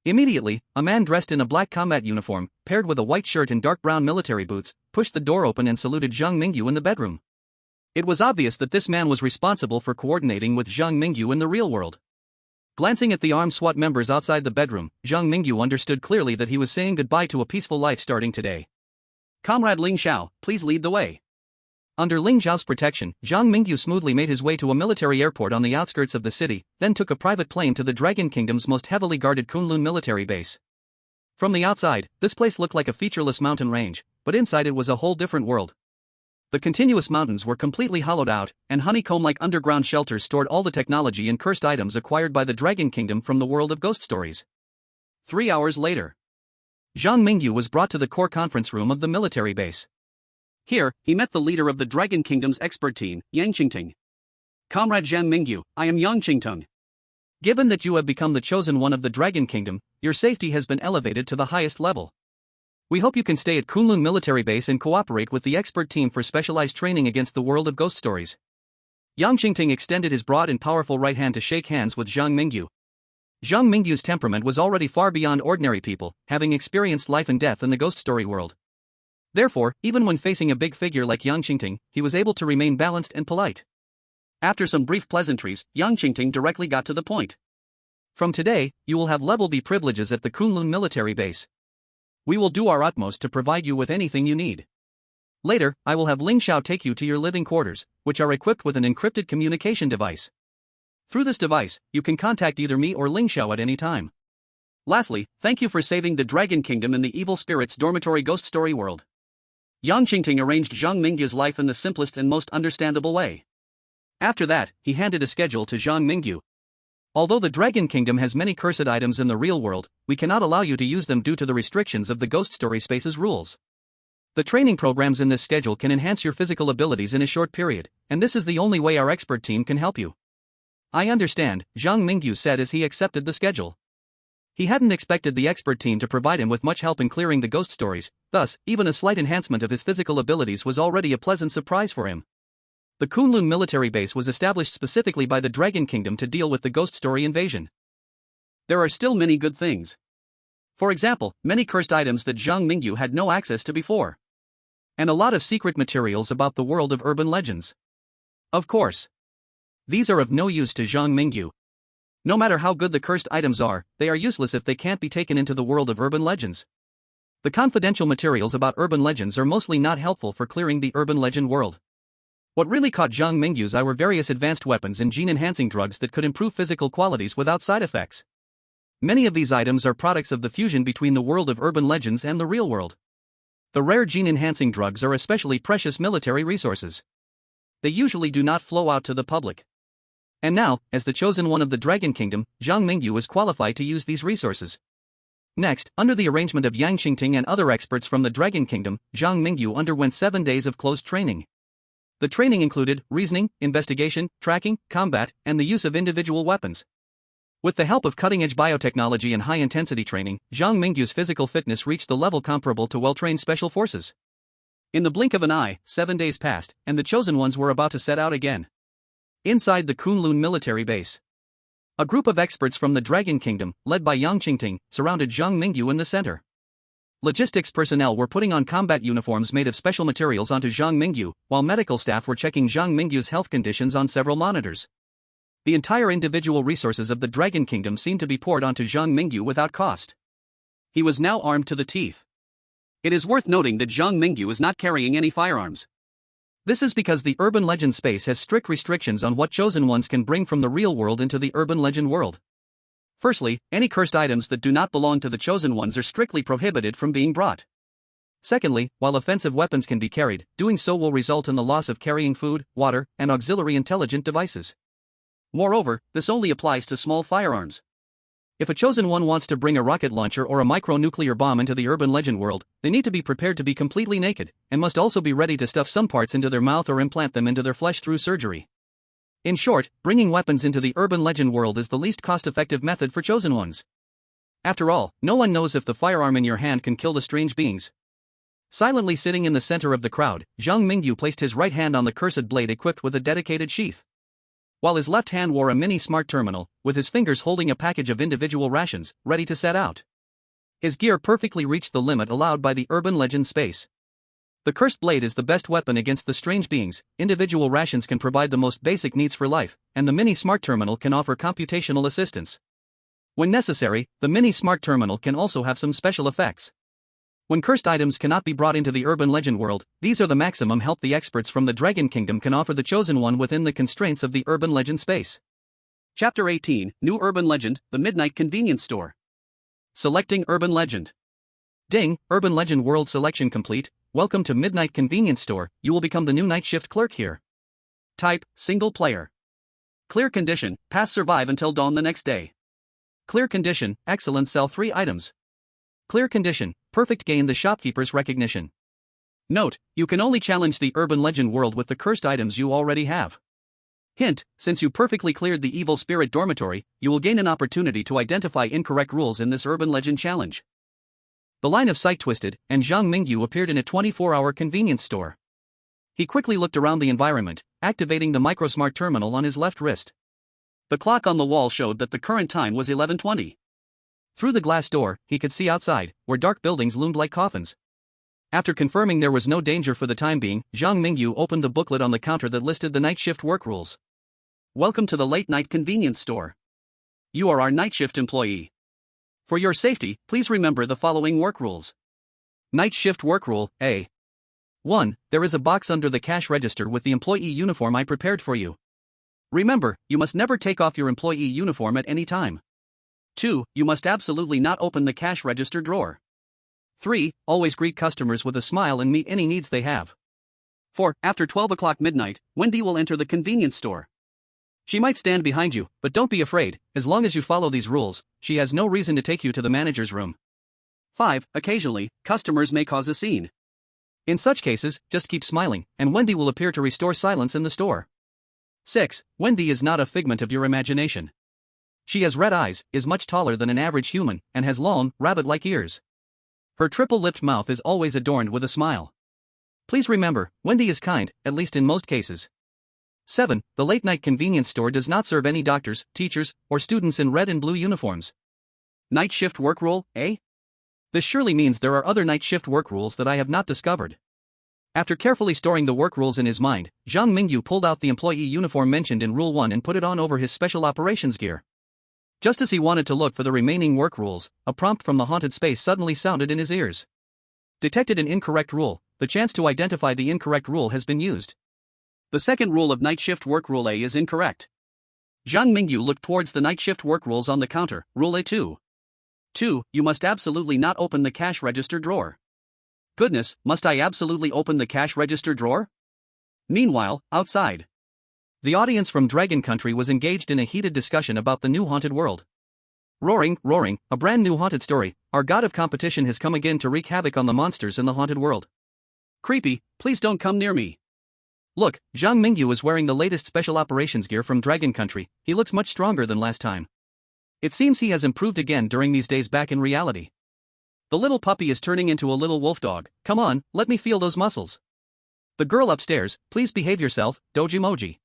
Immediately, a man dressed in a black combat uniform, paired with a white shirt and dark brown military boots, pushed the door open and saluted Zhang Mingyu in the bedroom. It was obvious that this man was responsible for coordinating with Zhang Mingyu in the real world. Glancing at the armed SWAT members outside the bedroom, Zhang Mingyu understood clearly that he was saying goodbye to a peaceful life starting today. Comrade Ling Xiao, please lead the way. Under Ling Xiao's protection, Zhang Mingyu smoothly made his way to a military airport on the outskirts of the city, then took a private plane to the Dragon Kingdom's most heavily guarded Kunlun military base. From the outside, this place looked like a featureless mountain range, but inside it was a whole different world. The continuous mountains were completely hollowed out, and honeycomb-like underground shelters stored all the technology and cursed items acquired by the Dragon Kingdom from the world of ghost stories. 3 hours later, Zhang Mingyu was brought to the core conference room of the military base. Here, he met the leader of the Dragon Kingdom's expert team, Yang Qingting. Comrade Zhang Mingyu, I am Yang Qingting. Given that you have become the chosen one of the Dragon Kingdom, your safety has been elevated to the highest level. We hope you can stay at Kunlun military base and cooperate with the expert team for specialized training against the world of ghost stories. Yang Qingting extended his broad and powerful right hand to shake hands with Zhang Mingyu. Zhang Mingyu's temperament was already far beyond ordinary people, having experienced life and death in the ghost story world. Therefore, even when facing a big figure like Yang Qingting, he was able to remain balanced and polite. After some brief pleasantries, Yang Qingting directly got to the point. From today, you will have level B privileges at the Kunlun military base. We will do our utmost to provide you with anything you need. Later, I will have Ling Xiao take you to your living quarters, which are equipped with an encrypted communication device. Through this device, you can contact either me or Ling Xiao at any time. Lastly, thank you for saving the Dragon Kingdom in the Evil Spirits Dormitory ghost story world. Yang Qingting arranged Zhang Mingyu's life in the simplest and most understandable way. After that, he handed a schedule to Zhang Mingyu. Although the Dragon Kingdom has many cursed items in the real world, we cannot allow you to use them due to the restrictions of the ghost story space's rules. The training programs in this schedule can enhance your physical abilities in a short period, and this is the only way our expert team can help you. I understand, Zhang Mingyu said as he accepted the schedule. He hadn't expected the expert team to provide him with much help in clearing the ghost stories, thus, even a slight enhancement of his physical abilities was already a pleasant surprise for him. The Kunlun military base was established specifically by the Dragon Kingdom to deal with the ghost story invasion. There are still many good things. For example, many cursed items that Zhang Mingyu had no access to before. And a lot of secret materials about the world of urban legends. Of course, these are of no use to Zhang Mingyu. No matter how good the cursed items are, they are useless if they can't be taken into the world of urban legends. The confidential materials about urban legends are mostly not helpful for clearing the urban legend world. What really caught Zhang Mingyu's eye were various advanced weapons and gene-enhancing drugs that could improve physical qualities without side effects. Many of these items are products of the fusion between the world of urban legends and the real world. The rare gene-enhancing drugs are especially precious military resources. They usually do not flow out to the public. And now, as the chosen one of the Dragon Kingdom, Zhang Mingyu is qualified to use these resources. Next, under the arrangement of Yang Qingting and other experts from the Dragon Kingdom, Zhang Mingyu underwent 7 days of closed training. The training included reasoning, investigation, tracking, combat, and the use of individual weapons. With the help of cutting-edge biotechnology and high-intensity training, Zhang Mingyu's physical fitness reached the level comparable to well-trained special forces. In the blink of an eye, 7 days passed, and the chosen ones were about to set out again. Inside the Kunlun military base, a group of experts from the Dragon Kingdom, led by Yang Qingting, surrounded Zhang Mingyu in the center. Logistics personnel were putting on combat uniforms made of special materials onto Zhang Mingyu, while medical staff were checking Zhang Mingyu's health conditions on several monitors. The entire individual resources of the Dragon Kingdom seemed to be poured onto Zhang Mingyu without cost. He was now armed to the teeth. It is worth noting that Zhang Mingyu is not carrying any firearms. This is because the urban legend space has strict restrictions on what chosen ones can bring from the real world into the urban legend world. Firstly, any cursed items that do not belong to the chosen ones are strictly prohibited from being brought. Secondly, while offensive weapons can be carried, doing so will result in the loss of carrying food, water, and auxiliary intelligent devices. Moreover, this only applies to small firearms. If a chosen one wants to bring a rocket launcher or a micronuclear bomb into the urban legend world, they need to be prepared to be completely naked, and must also be ready to stuff some parts into their mouth or implant them into their flesh through surgery. In short, bringing weapons into the urban legend world is the least cost-effective method for chosen ones. After all, no one knows if the firearm in your hand can kill the strange beings. Silently sitting in the center of the crowd, Zhang Mingyu placed his right hand on the cursed blade equipped with a dedicated sheath, while his left hand wore a mini smart terminal, with his fingers holding a package of individual rations, ready to set out. His gear perfectly reached the limit allowed by the urban legend space. The cursed blade is the best weapon against the strange beings, individual rations can provide the most basic needs for life, and the mini smart terminal can offer computational assistance. When necessary, the mini smart terminal can also have some special effects. When cursed items cannot be brought into the urban legend world, these are the maximum help the experts from the Dragon Kingdom can offer the chosen one within the constraints of the urban legend space. Chapter 18, New Urban Legend, the Midnight Convenience Store. Selecting Urban Legend. Ding, Urban Legend World selection complete. Welcome to Midnight Convenience Store, you will become the new night shift clerk here. Type, single player. Clear condition, pass survive until dawn the next day. Clear condition, excellent sell 3 items. Clear condition, perfect gain the shopkeeper's recognition. Note, you can only challenge the urban legend world with the cursed items you already have. Hint, since you perfectly cleared the evil spirit dormitory, you will gain an opportunity to identify incorrect rules in this urban legend challenge. The line of sight twisted, and Zhang Mingyu appeared in a 24-hour convenience store. He quickly looked around the environment, activating the microsmart terminal on his left wrist. The clock on the wall showed that the current time was 11:20. Through the glass door, he could see outside, where dark buildings loomed like coffins. After confirming there was no danger for the time being, Zhang Mingyu opened the booklet on the counter that listed the night shift work rules. Welcome to the late night convenience store. You are our night shift employee. For your safety, please remember the following work rules. Night shift work rule, A. 1. There is a box under the cash register with the employee uniform I prepared for you. Remember, you must never take off your employee uniform at any time. 2. You must absolutely not open the cash register drawer. 3. Always greet customers with a smile and meet any needs they have. 4. After 12 o'clock midnight, Wendy will enter the convenience store. She might stand behind you, but don't be afraid, as long as you follow these rules, she has no reason to take you to the manager's room. 5. Occasionally, customers may cause a scene. In such cases, just keep smiling, and Wendy will appear to restore silence in the store. 6. Wendy is not a figment of your imagination. She has red eyes, is much taller than an average human, and has long, rabbit-like ears. Her triple-lipped mouth is always adorned with a smile. Please remember, Wendy is kind, at least in most cases. 7. The late-night convenience store does not serve any doctors, teachers, or students in red and blue uniforms. Night shift work rule, eh? This surely means there are other night shift work rules that I have not discovered. After carefully storing the work rules in his mind, Zhang Mingyu pulled out the employee uniform mentioned in Rule 1 and put it on over his special operations gear. Just as he wanted to look for the remaining work rules, a prompt from the haunted space suddenly sounded in his ears. Detected an incorrect rule. The chance to identify the incorrect rule has been used. The second rule of night shift work rule A is incorrect. Zhang Mingyu looked towards the night shift work rules on the counter. Rule A2. 2. You must absolutely not open the cash register drawer. Goodness, must I absolutely open the cash register drawer? Meanwhile, outside, the audience from Dragon Country was engaged in a heated discussion about the new haunted world. Roaring, roaring, a brand new haunted story. Our god of competition has come again to wreak havoc on the monsters in the haunted world. Creepy, please don't come near me. Look, Zhang Mingyu is wearing the latest special operations gear from Dragon Country. He looks much stronger than last time. It seems he has improved again during these days back in reality. The little puppy is turning into a little wolf dog. Come on, let me feel those muscles. The girl upstairs, please behave yourself, Dojimoji.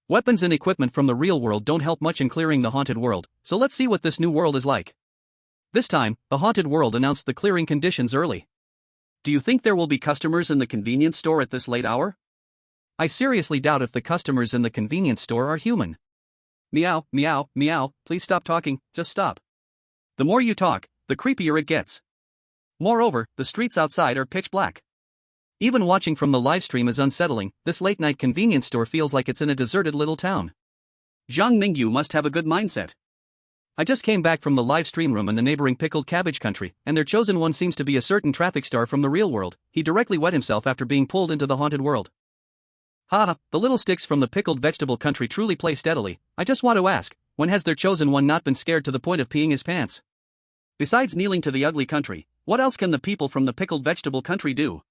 Weapons and equipment from the real world don't help much in clearing the haunted world, so let's see what this new world is like. This time, the haunted world announced the clearing conditions early. Do you think there will be customers in the convenience store at this late hour? I seriously doubt if the customers in the convenience store are human. Meow, meow, meow, please stop talking, just stop. The more you talk, the creepier it gets. Moreover, the streets outside are pitch black. Even watching from the live stream is unsettling. This late-night convenience store feels like it's in a deserted little town. Zhang Mingyu must have a good mindset. I just came back from the live stream room in the neighboring pickled cabbage country, and their chosen one seems to be a certain traffic star from the real world. He directly wet himself after being pulled into the haunted world. Haha, the little sticks from the pickled vegetable country truly play steadily. I just want to ask, when has their chosen one not been scared to the point of peeing his pants? Besides kneeling to the ugly country, what else can the people from the pickled vegetable country do?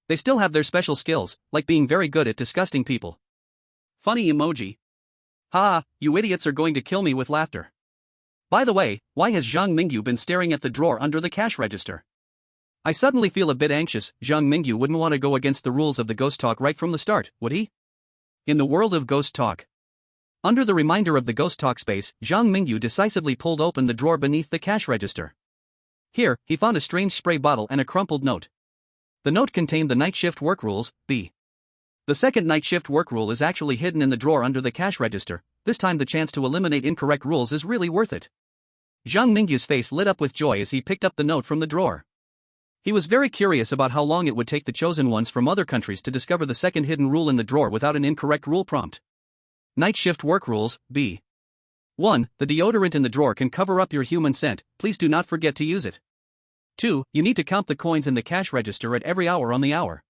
They still have their special skills, like being very good at disgusting people. Funny emoji. Ha, you idiots are going to kill me with laughter. By the way, why has Zhang Mingyu been staring at the drawer under the cash register? I suddenly feel a bit anxious. Zhang Mingyu wouldn't want to go against the rules of the ghost talk right from the start, would he? In the world of ghost talk. Under the reminder of the ghost talk space, Zhang Mingyu decisively pulled open the drawer beneath the cash register. Here, he found a strange spray bottle and a crumpled note. The note contained the night shift work rules, B. The second night shift work rule is actually hidden in the drawer under the cash register. This time the chance to eliminate incorrect rules is really worth it. Zhang Mingyu's face lit up with joy as he picked up the note from the drawer. He was very curious about how long it would take the chosen ones from other countries to discover the second hidden rule in the drawer without an incorrect rule prompt. Night shift work rules, B. 1. The deodorant in the drawer can cover up your human scent, please do not forget to use it. 2. You need to count the coins in the cash register at every hour on the hour.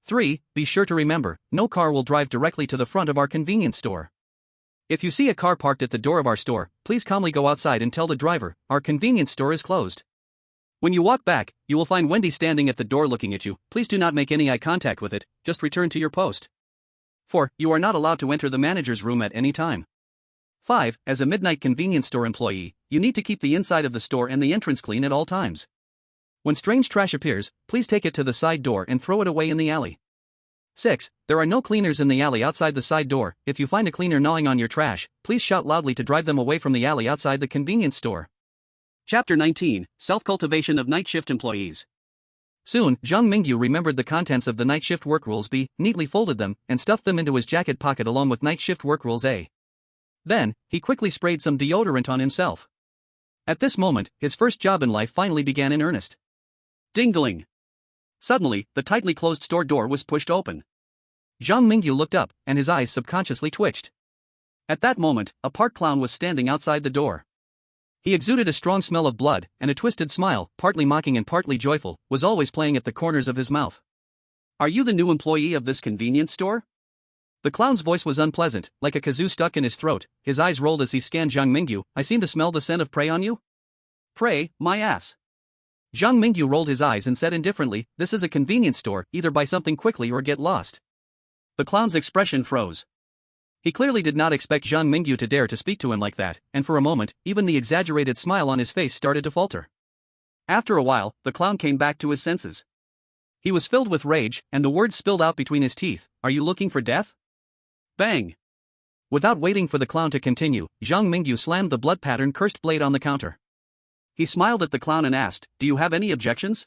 3. Be sure to remember, no car will drive directly to the front of our convenience store. If you see a car parked at the door of our store, please calmly go outside and tell the driver, our convenience store is closed. When you walk back, you will find Wendy standing at the door looking at you. Please do not make any eye contact with it, just return to your post. 4. You are not allowed to enter the manager's room at any time. 5. As a midnight convenience store employee, you need to keep the inside of the store and the entrance clean at all times. When strange trash appears, please take it to the side door and throw it away in the alley. 6. There are no cleaners in the alley outside the side door. If you find a cleaner gnawing on your trash, please shout loudly to drive them away from the alley outside the convenience store. Chapter 19, Self-Cultivation of Night Shift Employees. Soon, Zhang Mingyu remembered the contents of the night shift work rules B, neatly folded them, and stuffed them into his jacket pocket along with night shift work rules A. Then, he quickly sprayed some deodorant on himself. At this moment, his first job in life finally began in earnest. Ding-dling. Suddenly, the tightly closed store door was pushed open. Zhang Mingyu looked up, and his eyes subconsciously twitched. At that moment, a park clown was standing outside the door. He exuded a strong smell of blood, and a twisted smile, partly mocking and partly joyful, was always playing at the corners of his mouth. Are you the new employee of this convenience store? The clown's voice was unpleasant, like a kazoo stuck in his throat. His eyes rolled as he scanned Zhang Mingyu. I seem to smell the scent of prey on you? Prey, my ass. Zhang Mingyu rolled his eyes and said indifferently, this is a convenience store, either buy something quickly or get lost. The clown's expression froze. He clearly did not expect Zhang Mingyu to dare to speak to him like that, and for a moment, even the exaggerated smile on his face started to falter. After a while, the clown came back to his senses. He was filled with rage, and the words spilled out between his teeth, are you looking for death? Bang! Without waiting for the clown to continue, Zhang Mingyu slammed the blood-patterned cursed blade on the counter. He smiled at the clown and asked, do you have any objections?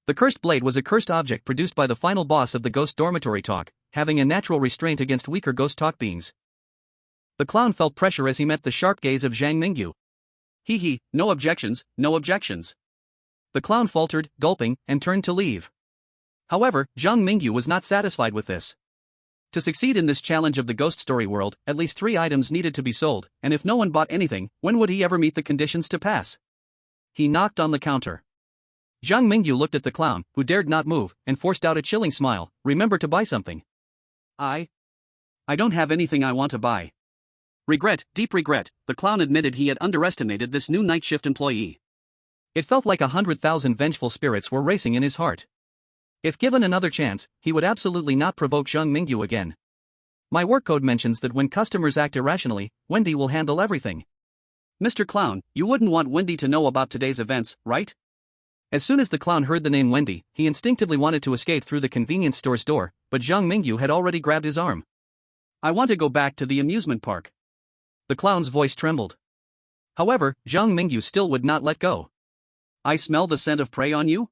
The cursed blade was a cursed object produced by the final boss of the ghost dormitory talk, having a natural restraint against weaker ghost talk beings. The clown felt pressure as he met the sharp gaze of Zhang Mingyu. Hee, no objections, no objections. The clown faltered, gulping, and turned to leave. However, Zhang Mingyu was not satisfied with this. To succeed in this challenge of the ghost story world, at least 3 items needed to be sold, and if no one bought anything, when would he ever meet the conditions to pass? He knocked on the counter. Zhang Mingyu looked at the clown, who dared not move, and forced out a chilling smile. Remember to buy something. I don't have anything I want to buy. Regret, deep regret, the clown admitted he had underestimated this new night shift employee. It felt like 100,000 vengeful spirits were racing in his heart. If given another chance, he would absolutely not provoke Zhang Mingyu again. My work code mentions that when customers act irrationally, Wendy will handle everything. Mr. Clown, you wouldn't want Wendy to know about today's events, right? As soon as the clown heard the name Wendy, he instinctively wanted to escape through the convenience store's door, but Zhang Mingyu had already grabbed his arm. I want to go back to the amusement park. The clown's voice trembled. However, Zhang Mingyu still would not let go. I smell the scent of prey on you?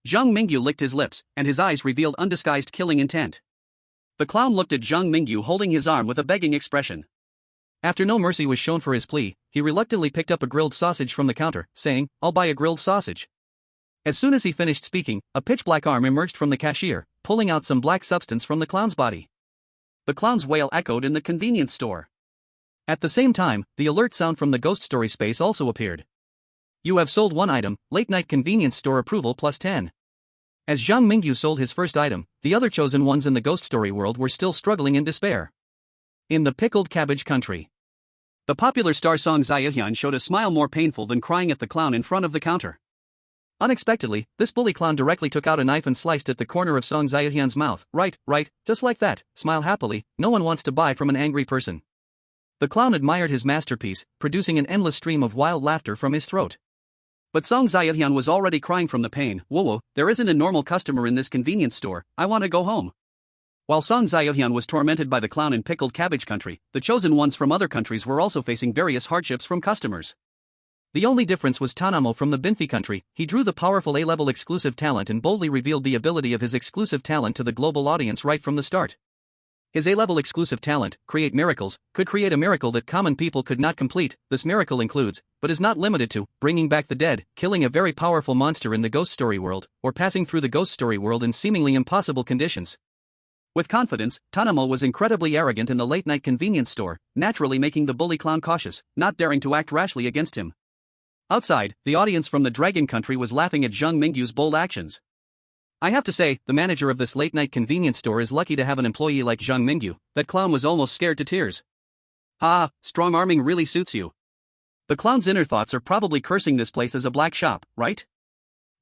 Zhang Mingyu licked his lips, and his eyes revealed undisguised killing intent. The clown looked at Zhang Mingyu holding his arm with a begging expression. After no mercy was shown for his plea, he reluctantly picked up a grilled sausage from the counter, saying, I'll buy a grilled sausage. As soon as he finished speaking, a pitch-black arm emerged from the cashier, pulling out some black substance from the clown's body. The clown's wail echoed in the convenience store. At the same time, the alert sound from the ghost story space also appeared. You have sold one item, late-night convenience store approval plus 10. As Zhang Mingyu sold his first item, the other chosen ones in the ghost story world were still struggling in despair. In the pickled cabbage country, the popular star Song Ziahyun showed a smile more painful than crying at the clown in front of the counter. Unexpectedly, this bully clown directly took out a knife and sliced at the corner of Song Ziahyun's mouth. Right, just like that, smile happily, no one wants to buy from an angry person. The clown admired his masterpiece, producing an endless stream of wild laughter from his throat. But Song Ziahyun was already crying from the pain. Whoa, there isn't a normal customer in this convenience store, I want to go home. While Song Ziahyun was tormented by the clown in pickled cabbage country, the chosen ones from other countries were also facing various hardships from customers. The only difference was Tanamo from the Binfi country. He drew the powerful A-level exclusive talent and boldly revealed the ability of his exclusive talent to the global audience right from the start. His A-level exclusive talent, Create Miracles, could create a miracle that common people could not complete. This miracle includes, but is not limited to, bringing back the dead, killing a very powerful monster in the ghost story world, or passing through the ghost story world in seemingly impossible conditions. With confidence, Tanamo was incredibly arrogant in the late-night convenience store, naturally making the bully clown cautious, not daring to act rashly against him. Outside, the audience from the Dragon Country was laughing at Zhang Mingyu's bold actions. I have to say, the manager of this late-night convenience store is lucky to have an employee like Zhang Mingyu. That clown was almost scared to tears. Ah, strong-arming really suits you. The clown's inner thoughts are probably cursing this place as a black shop, right?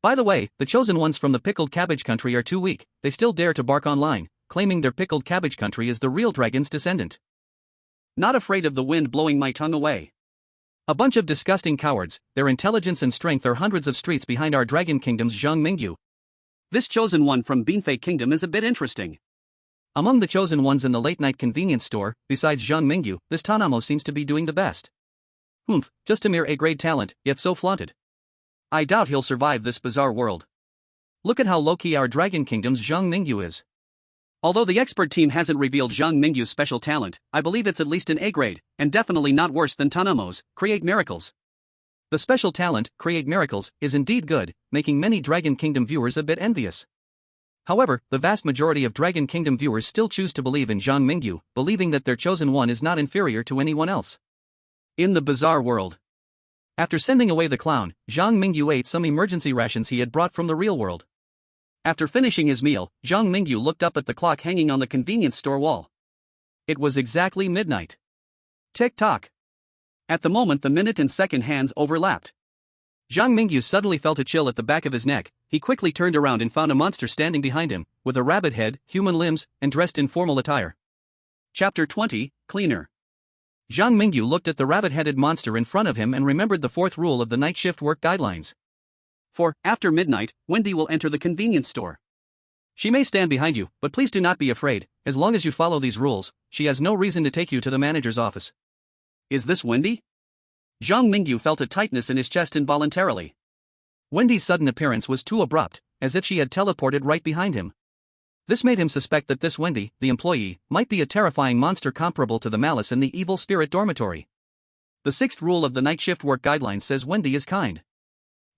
By the way, the chosen ones from the pickled cabbage country are too weak. They still dare to bark online, claiming their pickled cabbage country is the real dragon's descendant. Not afraid of the wind blowing my tongue away. A bunch of disgusting cowards. Their intelligence and strength are hundreds of streets behind our Dragon Kingdom's Zhang Mingyu. This chosen one from Binfei Kingdom is a bit interesting. Among the chosen ones in the late-night convenience store, besides Zhang Mingyu, this Tanamo seems to be doing the best. Just a mere A-grade talent, yet so flaunted. I doubt he'll survive this bizarre world. Look at how low-key our Dragon Kingdom's Zhang Mingyu is. Although the expert team hasn't revealed Zhang Mingyu's special talent, I believe it's at least an A-grade, and definitely not worse than Tanamo's, Create Miracles. The special talent, Create Miracles, is indeed good, making many Dragon Kingdom viewers a bit envious. However, the vast majority of Dragon Kingdom viewers still choose to believe in Zhang Mingyu, believing that their chosen one is not inferior to anyone else. In the bizarre world. After sending away the clown, Zhang Mingyu ate some emergency rations he had brought from the real world. After finishing his meal, Zhang Mingyu looked up at the clock hanging on the convenience store wall. It was exactly midnight. Tick-tock. At the moment the minute and second hands overlapped. Zhang Mingyu suddenly felt a chill at the back of his neck. He quickly turned around and found a monster standing behind him, with a rabbit head, human limbs, and dressed in formal attire. Chapter 20, Cleaner. Zhang Mingyu looked at the rabbit-headed monster in front of him and remembered the fourth rule of the night shift work guidelines. For, after midnight, Wendy will enter the convenience store. She may stand behind you, but please do not be afraid. As long as you follow these rules, she has no reason to take you to the manager's office. Is this Wendy? Zhang Mingyu felt a tightness in his chest involuntarily. Wendy's sudden appearance was too abrupt, as if she had teleported right behind him. This made him suspect that this Wendy, the employee, might be a terrifying monster comparable to the malice in the evil spirit dormitory. The sixth rule of the night shift work guidelines says Wendy is kind.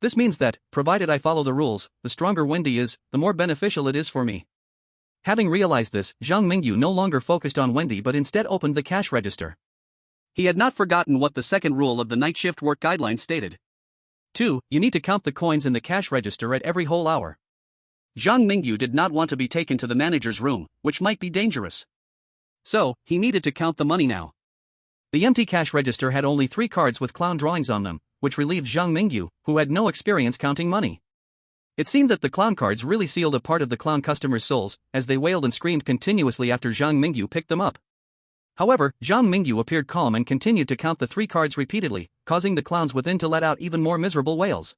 This means that, provided I follow the rules, the stronger Wendy is, the more beneficial it is for me. Having realized this, Zhang Mingyu no longer focused on Wendy but instead opened the cash register. He had not forgotten what the second rule of the night shift work guidelines stated. 2. You need to count the coins in the cash register at every whole hour. Zhang Mingyu did not want to be taken to the manager's room, which might be dangerous. So, he needed to count the money now. The empty cash register had only 3 cards with clown drawings on them, which relieved Zhang Mingyu, who had no experience counting money. It seemed that the clown cards really sealed a part of the clown customers' souls, as they wailed and screamed continuously after Zhang Mingyu picked them up. However, Zhang Mingyu appeared calm and continued to count the 3 cards repeatedly, causing the clowns within to let out even more miserable wails.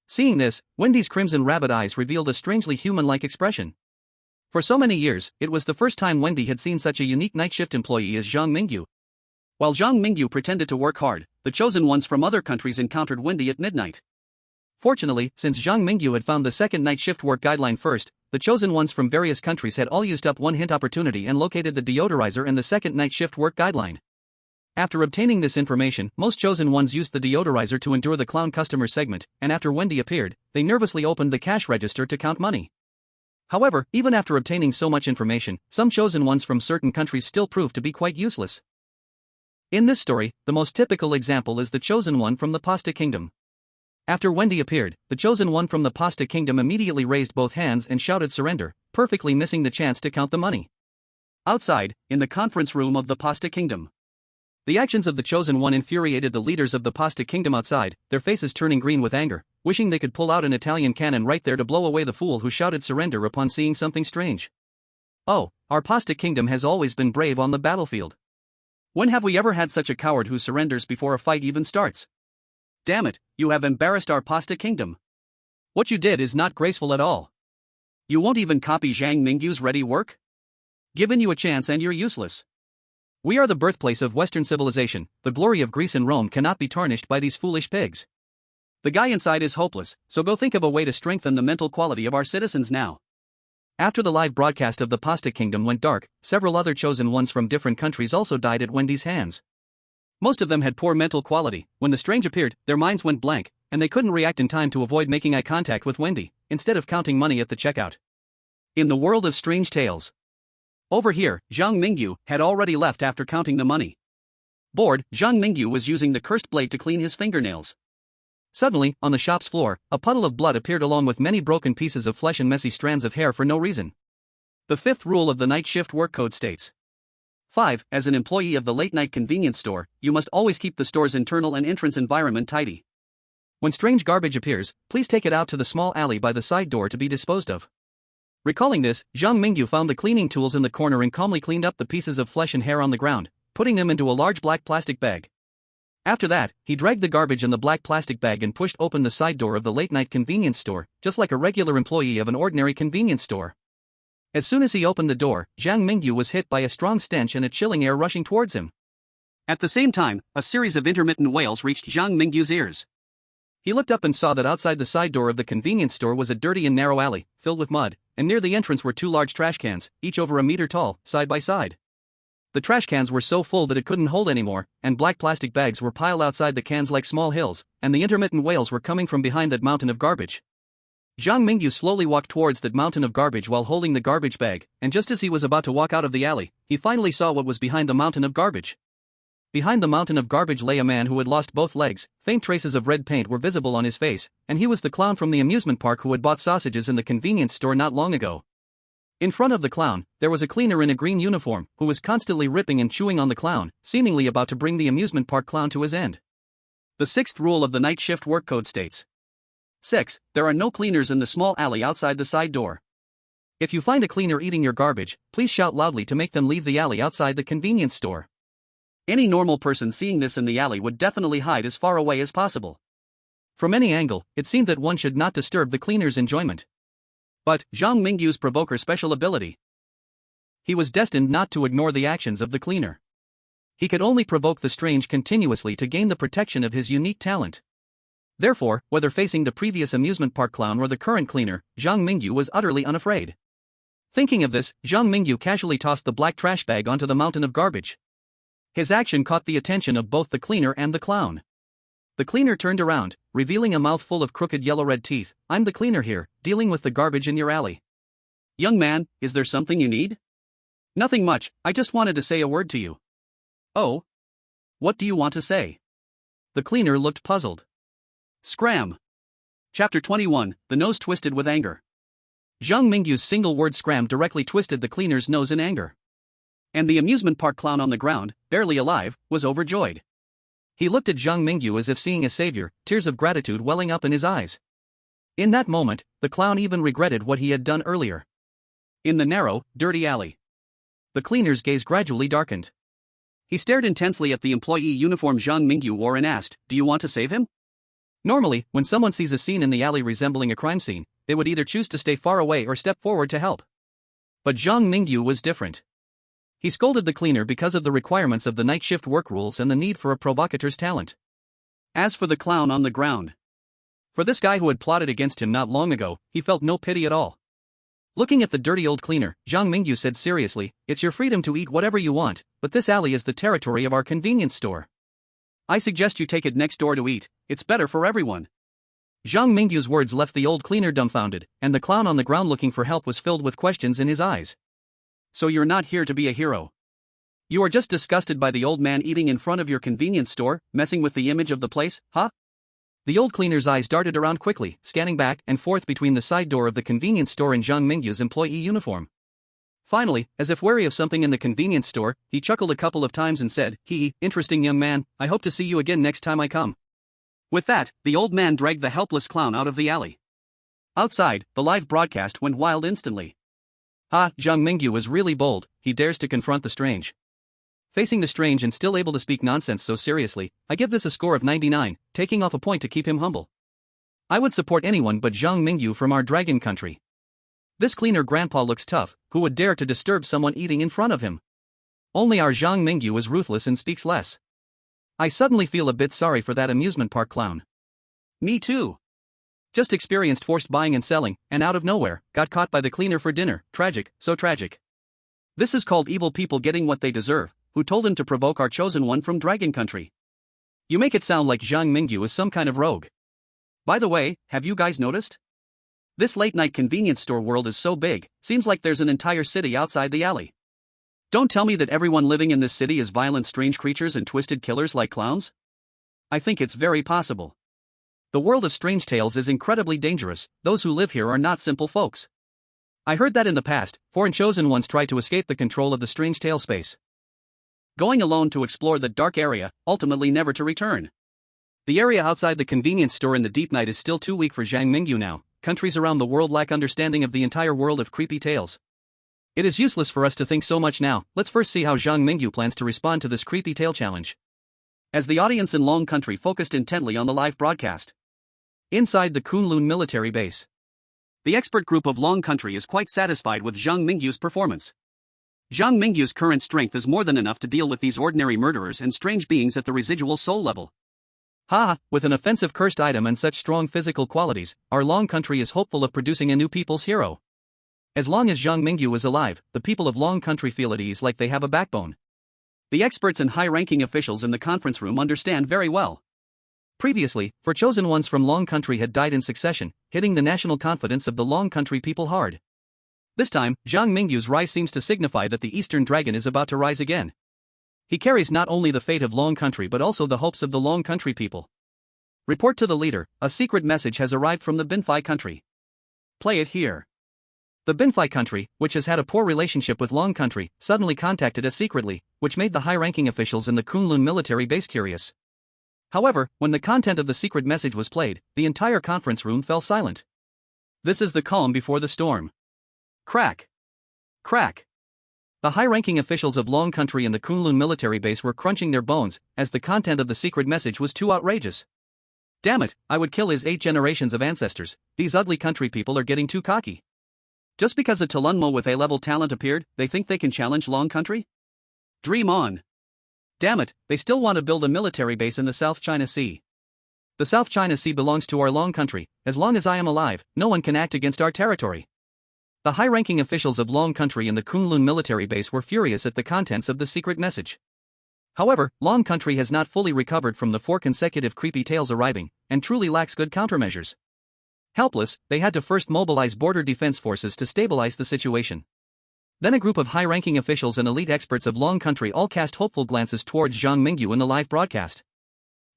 Seeing this, Wendy's crimson rabbit eyes revealed a strangely human-like expression. For so many years, it was the first time Wendy had seen such a unique night shift employee as Zhang Mingyu. While Zhang Mingyu pretended to work hard, the chosen ones from other countries encountered Wendy at midnight. Fortunately, since Zhang Mingyu had found the second night shift work guideline first, the chosen ones from various countries had all used up one hint opportunity and located the deodorizer in the second night shift work guideline. After obtaining this information, most chosen ones used the deodorizer to endure the clown customer segment, and after Wendy appeared, they nervously opened the cash register to count money. However, even after obtaining so much information, some chosen ones from certain countries still proved to be quite useless. In this story, the most typical example is the chosen one from the Pasta Kingdom. After Wendy appeared, the chosen one from the Pasta Kingdom immediately raised both hands and shouted surrender, perfectly missing the chance to count the money. Outside, in the conference room of the Pasta Kingdom. The actions of the chosen one infuriated the leaders of the Pasta Kingdom outside, their faces turning green with anger, wishing they could pull out an Italian cannon right there to blow away the fool who shouted surrender upon seeing something strange. Oh, our Pasta Kingdom has always been brave on the battlefield. When have we ever had such a coward who surrenders before a fight even starts? Damn it, you have embarrassed our Pasta Kingdom. What you did is not graceful at all. You won't even copy Zhang Mingyu's ready work? Given you a chance and you're useless. We are the birthplace of Western civilization, the glory of Greece and Rome cannot be tarnished by these foolish pigs. The guy inside is hopeless, so go think of a way to strengthen the mental quality of our citizens now. After the live broadcast of the Pasta Kingdom went dark, several other chosen ones from different countries also died at Wendy's hands. Most of them had poor mental quality. When the strange appeared, their minds went blank, and they couldn't react in time to avoid making eye contact with Wendy, instead of counting money at the checkout. In the world of strange tales. Over here, Zhang Mingyu had already left after counting the money. Bored, Zhang Mingyu was using the cursed blade to clean his fingernails. Suddenly, on the shop's floor, a puddle of blood appeared along with many broken pieces of flesh and messy strands of hair for no reason. The fifth rule of the night shift work code states: 5. As an employee of the late-night convenience store, you must always keep the store's internal and entrance environment tidy. When strange garbage appears, please take it out to the small alley by the side door to be disposed of. Recalling this, Zhang Mingyu found the cleaning tools in the corner and calmly cleaned up the pieces of flesh and hair on the ground, putting them into a large black plastic bag. After that, he dragged the garbage in the black plastic bag and pushed open the side door of the late-night convenience store, just like a regular employee of an ordinary convenience store. As soon as he opened the door, Zhang Mingyu was hit by a strong stench and a chilling air rushing towards him. At the same time, a series of intermittent wails reached Zhang Mingyu's ears. He looked up and saw that outside the side door of the convenience store was a dirty and narrow alley, filled with mud, and near the entrance were two large trash cans, each over a meter tall, side by side. The trash cans were so full that it couldn't hold anymore, and black plastic bags were piled outside the cans like small hills, and the intermittent wails were coming from behind that mountain of garbage. Zhang Mingyu slowly walked towards that mountain of garbage while holding the garbage bag, and just as he was about to walk out of the alley, he finally saw what was behind the mountain of garbage. Behind the mountain of garbage lay a man who had lost both legs, faint traces of red paint were visible on his face, and he was the clown from the amusement park who had bought sausages in the convenience store not long ago. In front of the clown, there was a cleaner in a green uniform, who was constantly ripping and chewing on the clown, seemingly about to bring the amusement park clown to his end. The sixth rule of the night shift work code states: 6. There are no cleaners in the small alley outside the side door. If you find a cleaner eating your garbage, please shout loudly to make them leave the alley outside the convenience store. Any normal person seeing this in the alley would definitely hide as far away as possible. From any angle, it seemed that one should not disturb the cleaner's enjoyment. But Zhang Mingyu's provoker special ability. He was destined not to ignore the actions of the cleaner. He could only provoke the strange continuously to gain the protection of his unique talent. Therefore, whether facing the previous amusement park clown or the current cleaner, Zhang Mingyu was utterly unafraid. Thinking of this, Zhang Mingyu casually tossed the black trash bag onto the mountain of garbage. His action caught the attention of both the cleaner and the clown. The cleaner turned around, revealing a mouth full of crooked yellow-red teeth. "I'm the cleaner here, dealing with the garbage in your alley." "Young man, is there something you need?" "Nothing much, I just wanted to say a word to you." "Oh? What do you want to say?" The cleaner looked puzzled. Scram. Chapter 21, The Nose Twisted with Anger. Zhang Mingyu's single-word scram directly twisted the cleaner's nose in anger. And the amusement park clown on the ground, barely alive, was overjoyed. He looked at Zhang Mingyu as if seeing a savior, tears of gratitude welling up in his eyes. In that moment, the clown even regretted what he had done earlier. In the narrow, dirty alley, the cleaner's gaze gradually darkened. He stared intensely at the employee uniform Zhang Mingyu wore and asked, "Do you want to save him?" Normally, when someone sees a scene in the alley resembling a crime scene, they would either choose to stay far away or step forward to help. But Zhang Mingyu was different. He scolded the cleaner because of the requirements of the night shift work rules and the need for a provocateur's talent. As for the clown on the ground, for this guy who had plotted against him not long ago, he felt no pity at all. Looking at the dirty old cleaner, Zhang Mingyu said seriously, "It's your freedom to eat whatever you want, but this alley is the territory of our convenience store. I suggest you take it next door to eat, it's better for everyone." Zhang Mingyu's words left the old cleaner dumbfounded, and the clown on the ground looking for help was filled with questions in his eyes. "So you're not here to be a hero? You are just disgusted by the old man eating in front of your convenience store, messing with the image of the place, huh?" The old cleaner's eyes darted around quickly, scanning back and forth between the side door of the convenience store and Zhang Mingyu's employee uniform. Finally, as if wary of something in the convenience store, he chuckled a couple of times and said, "Hee, interesting young man, I hope to see you again next time I come." With that, the old man dragged the helpless clown out of the alley. Outside, the live broadcast went wild instantly. Zhang Mingyu was really bold, he dares to confront the strange. Facing the strange and still able to speak nonsense so seriously, I give this a score of 99, taking off a point to keep him humble. I would support anyone but Zhang Mingyu from our dragon country. This cleaner grandpa looks tough, who would dare to disturb someone eating in front of him? Only our Zhang Mingyu is ruthless and speaks less. I suddenly feel a bit sorry for that amusement park clown. Me too. Just experienced forced buying and selling, and out of nowhere, got caught by the cleaner for dinner. Tragic, so tragic. This is called evil people getting what they deserve, who told him to provoke our chosen one from Dragon Country. You make it sound like Zhang Mingyu is some kind of rogue. By the way, have you guys noticed? This late-night convenience store world is so big, seems like there's an entire city outside the alley. Don't tell me that everyone living in this city is violent strange creatures and twisted killers like clowns? I think it's very possible. The world of strange tales is incredibly dangerous, those who live here are not simple folks. I heard that in the past, foreign chosen ones tried to escape the control of the strange tale space, going alone to explore the dark area, ultimately never to return. The area outside the convenience store in the deep night is still too weak for Zhang Mingyu now. Countries around the world lack understanding of the entire world of creepy tales. It is useless for us to think so much now, let's first see how Zhang Mingyu plans to respond to this creepy tale challenge. As the audience in Long Country focused intently on the live broadcast. Inside the Kunlun military base. The expert group of Long Country is quite satisfied with Zhang Mingyu's performance. Zhang Mingyu's current strength is more than enough to deal with these ordinary murderers and strange beings at the residual soul level. With an offensive cursed item and such strong physical qualities, our Long Country is hopeful of producing a new people's hero. As long as Zhang Mingyu is alive, the people of Long Country feel at ease like they have a backbone. The experts and high-ranking officials in the conference room understand very well. Previously, four chosen ones from Long Country had died in succession, hitting the national confidence of the Long Country people hard. This time, Zhang Mingyu's rise seems to signify that the Eastern Dragon is about to rise again. He carries not only the fate of Long Country but also the hopes of the Long Country people. Report to the leader, a secret message has arrived from the Binfai country. Play it here. The Binfai country, which has had a poor relationship with Long Country, suddenly contacted us secretly, which made the high-ranking officials in the Kunlun military base curious. However, when the content of the secret message was played, the entire conference room fell silent. This is the calm before the storm. Crack. Crack. The high-ranking officials of Long Country and the Kunlun military base were crunching their bones, as the content of the secret message was too outrageous. Damn it, I would kill his 8 generations of ancestors, these ugly country people are getting too cocky. Just because a Talunmo with A-level talent appeared, they think they can challenge Long Country? Dream on. Damn it, they still want to build a military base in the South China Sea. The South China Sea belongs to our Long Country, as long as I am alive, no one can act against our territory. The high-ranking officials of Long Country and the Kunlun military base were furious at the contents of the secret message. However, Long Country has not fully recovered from the 4 consecutive creepy tales arriving, and truly lacks good countermeasures. Helpless, they had to first mobilize border defense forces to stabilize the situation. Then a group of high-ranking officials and elite experts of Long Country all cast hopeful glances towards Zhang Mingyu in the live broadcast.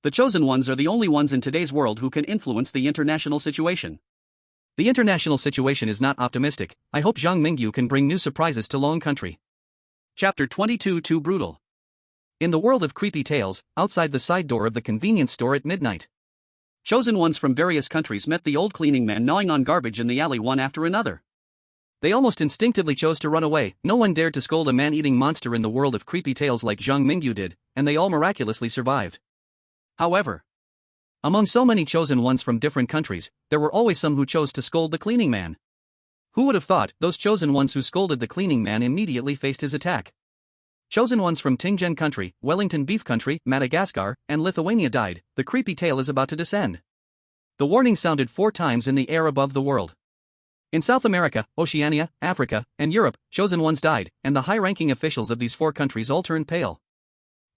The chosen ones are the only ones in today's world who can influence the international situation. The international situation is not optimistic. I hope Zhang Mingyu can bring new surprises to Long Country. Chapter 22 Too Brutal. In the world of creepy tales, outside the side door of the convenience store at midnight, chosen ones from various countries met the old cleaning man gnawing on garbage in the alley one after another. They almost instinctively chose to run away. No one dared to scold a man-eating monster in the world of creepy tales like Zhang Mingyu did, and they all miraculously survived. However, among so many chosen ones from different countries, there were always some who chose to scold the cleaning man. Who would have thought those chosen ones who scolded the cleaning man immediately faced his attack? Chosen ones from Tingen Country, Wellington Beef Country, Madagascar, and Lithuania died. The creepy tale is about to descend. The warning sounded 4 times in the air above the world. In South America, Oceania, Africa, and Europe, chosen ones died, and the high-ranking officials of these 4 countries all turned pale.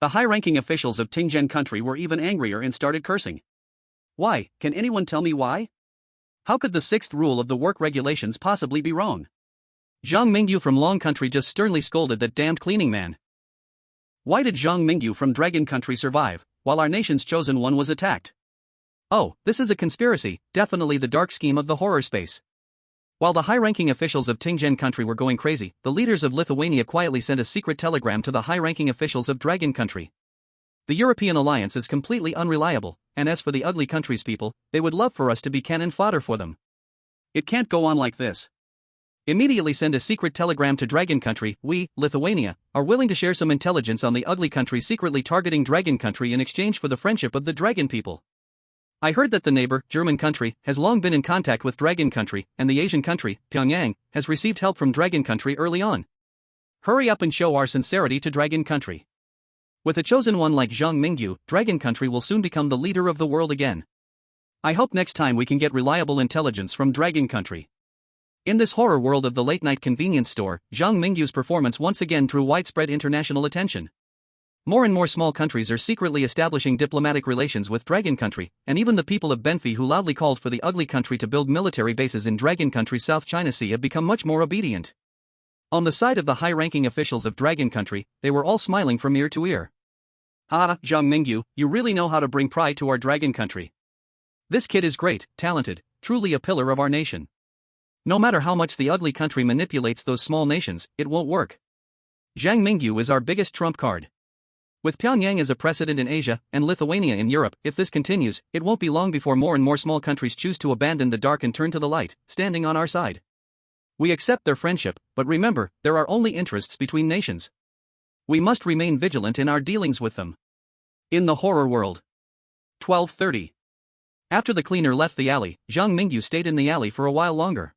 The high-ranking officials of Tingen country were even angrier and started cursing. Why? Can anyone tell me why? How could the 6th rule of the work regulations possibly be wrong? Zhang Mingyu from Long country just sternly scolded that damned cleaning man. Why did Zhang Mingyu from Dragon country survive, while our nation's chosen one was attacked? Oh, this is a conspiracy, definitely the dark scheme of the horror space. While the high-ranking officials of Tingen country were going crazy, the leaders of Lithuania quietly sent a secret telegram to the high-ranking officials of Dragon country. The European alliance is completely unreliable, and as for the ugly country's people, they would love for us to be cannon fodder for them. It can't go on like this. Immediately send a secret telegram to Dragon country. We, Lithuania, are willing to share some intelligence on the ugly country secretly targeting Dragon country in exchange for the friendship of the Dragon people. I heard that the neighbor, German country, has long been in contact with Dragon country, and the Asian country, Pyongyang, has received help from Dragon country early on. Hurry up and show our sincerity to Dragon country. With a chosen one like Zhang Mingyu, Dragon country will soon become the leader of the world again. I hope next time we can get reliable intelligence from Dragon country. In this horror world of the late-night convenience store, Zhang Mingyu's performance once again drew widespread international attention. More and more small countries are secretly establishing diplomatic relations with Dragon country, and even the people of Benfi who loudly called for the ugly country to build military bases in Dragon country's South China Sea have become much more obedient. On the side of the high-ranking officials of Dragon country, they were all smiling from ear to ear. Ah, Zhang Mingyu, you really know how to bring pride to our Dragon country. This kid is great, talented, truly a pillar of our nation. No matter how much the ugly country manipulates those small nations, it won't work. Zhang Mingyu is our biggest trump card. With Pyongyang as a precedent in Asia, and Lithuania in Europe, if this continues, it won't be long before more and more small countries choose to abandon the dark and turn to the light, standing on our side. We accept their friendship, but remember, there are only interests between nations. We must remain vigilant in our dealings with them. In the horror world. 12:30. After the cleaner left the alley, Zhang Mingyu stayed in the alley for a while longer.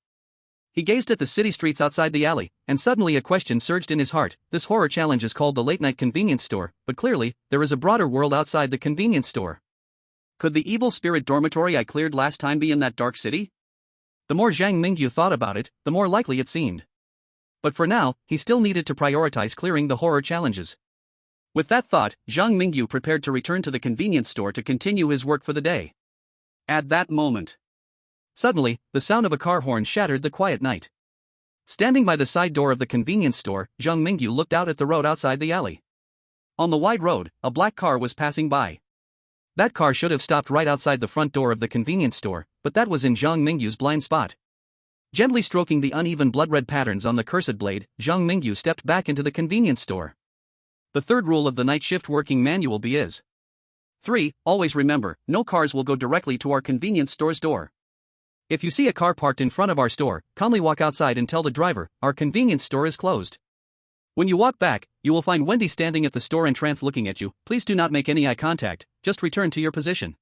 He gazed at the city streets outside the alley, and suddenly a question surged in his heart. This horror challenge is called the late-night convenience store, but clearly, there is a broader world outside the convenience store. Could the evil spirit dormitory I cleared last time be in that dark city? The more Zhang Mingyu thought about it, the more likely it seemed. But for now, he still needed to prioritize clearing the horror challenges. With that thought, Zhang Mingyu prepared to return to the convenience store to continue his work for the day. At that moment, suddenly, the sound of a car horn shattered the quiet night. Standing by the side door of the convenience store, Zhang Mingyu looked out at the road outside the alley. On the wide road, a black car was passing by. That car should have stopped right outside the front door of the convenience store, but that was in Zhang Mingyu's blind spot. Gently stroking the uneven blood-red patterns on the cursed blade, Zhang Mingyu stepped back into the convenience store. The 3rd rule of the night shift working manual B is 3. Always remember, no cars will go directly to our convenience store's door. If you see a car parked in front of our store, calmly walk outside and tell the driver, our convenience store is closed. When you walk back, you will find Wendy standing at the store entrance looking at you. Please do not make any eye contact, just return to your position.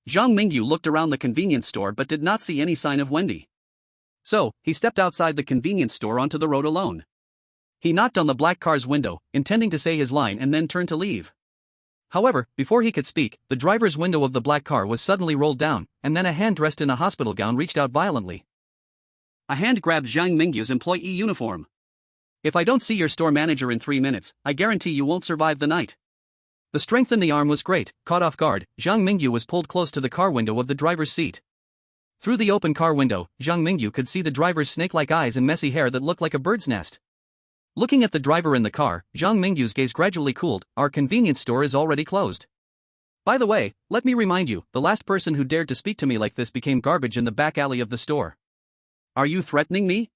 Zhang Mingyu looked around the convenience store but did not see any sign of Wendy. So, he stepped outside the convenience store onto the road alone. He knocked on the black car's window, intending to say his line and then turned to leave. However, before he could speak, the driver's window of the black car was suddenly rolled down, and then a hand dressed in a hospital gown reached out violently. A hand grabbed Zhang Mingyu's employee uniform. If I don't see your store manager in 3 minutes, I guarantee you won't survive the night. The strength in the arm was great. Caught off guard, Zhang Mingyu was pulled close to the car window of the driver's seat. Through the open car window, Zhang Mingyu could see the driver's snake-like eyes and messy hair that looked like a bird's nest. Looking at the driver in the car, Zhang Mingyu's gaze gradually cooled. Our convenience store is already closed. By the way, let me remind you, the last person who dared to speak to me like this became garbage in the back alley of the store. Are you threatening me?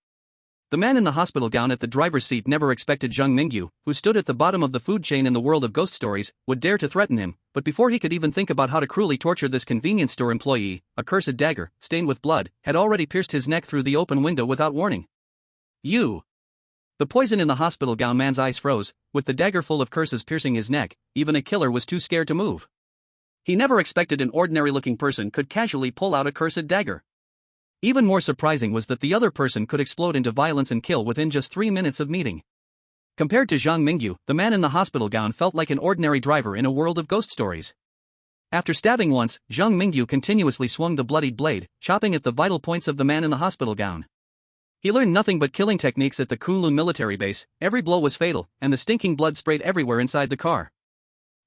The man in the hospital gown at the driver's seat never expected Zhang Mingyu, who stood at the bottom of the food chain in the world of ghost stories, would dare to threaten him, but before he could even think about how to cruelly torture this convenience store employee, a cursed dagger, stained with blood, had already pierced his neck through the open window without warning. You! The poison in the hospital gown man's eyes froze, with the dagger full of curses piercing his neck. Even a killer was too scared to move. He never expected an ordinary-looking person could casually pull out a cursed dagger. Even more surprising was that the other person could explode into violence and kill within just 3 minutes of meeting. Compared to Zhang Mingyu, the man in the hospital gown felt like an ordinary driver in a world of ghost stories. After stabbing once, Zhang Mingyu continuously swung the bloodied blade, chopping at the vital points of the man in the hospital gown. He learned nothing but killing techniques at the Kunlun military base. Every blow was fatal, and the stinking blood sprayed everywhere inside the car.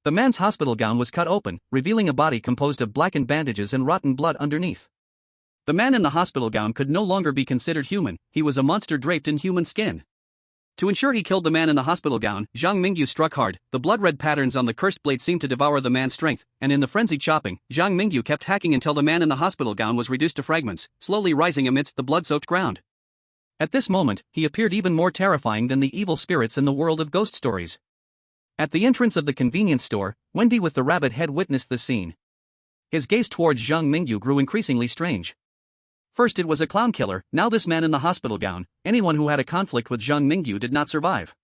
The man's hospital gown was cut open, revealing a body composed of blackened bandages and rotten blood underneath. The man in the hospital gown could no longer be considered human, he was a monster draped in human skin. To ensure he killed the man in the hospital gown, Zhang Mingyu struck hard. The blood-red patterns on the cursed blade seemed to devour the man's strength, and in the frenzied chopping, Zhang Mingyu kept hacking until the man in the hospital gown was reduced to fragments, slowly rising amidst the blood-soaked ground. At this moment, he appeared even more terrifying than the evil spirits in the world of ghost stories. At the entrance of the convenience store, Wendy with the rabbit head witnessed the scene. His gaze towards Zhang Mingyu grew increasingly strange. First it was a clown killer, now this man in the hospital gown. Anyone who had a conflict with Zhang Mingyu did not survive.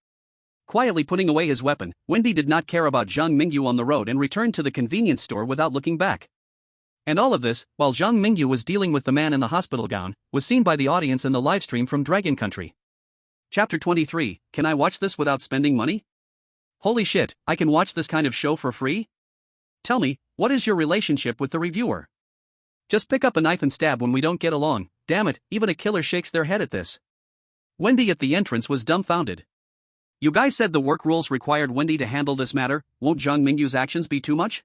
Quietly putting away his weapon, Wendy did not care about Zhang Mingyu on the road and returned to the convenience store without looking back. And all of this, while Zhang Mingyu was dealing with the man in the hospital gown, was seen by the audience in the livestream from Dragon Country. Chapter 23, Can I watch this without spending money? Holy shit, I can watch this kind of show for free? Tell me, what is your relationship with the reviewer? Just pick up a knife and stab when we don't get along. Damn it, even a killer shakes their head at this. Wendy at the entrance was dumbfounded. You guys said the work rules required Wendy to handle this matter, won't Zhang Mingyu's actions be too much?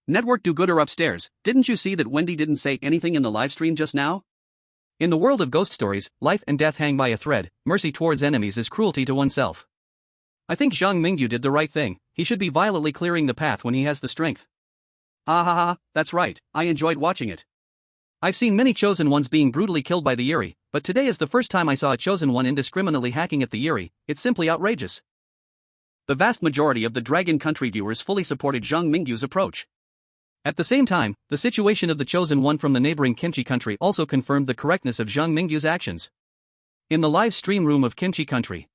Network do-gooder upstairs, didn't you see that Wendy didn't say anything in the livestream just now? In the world of ghost stories, life and death hang by a thread, mercy towards enemies is cruelty to oneself. I think Zhang Mingyu did the right thing, he should be violently clearing the path when he has the strength. Ha ha ha, that's right, I enjoyed watching it. I've seen many chosen ones being brutally killed by the Yuri, but today is the first time I saw a chosen one indiscriminately hacking at the Yuri. It's simply outrageous. The vast majority of the Dragon Country viewers fully supported Zhang Mingyu's approach. At the same time, the situation of the chosen one from the neighboring Kimchi Country also confirmed the correctness of Zhang Mingyu's actions. In the live stream room of Kimchi Country,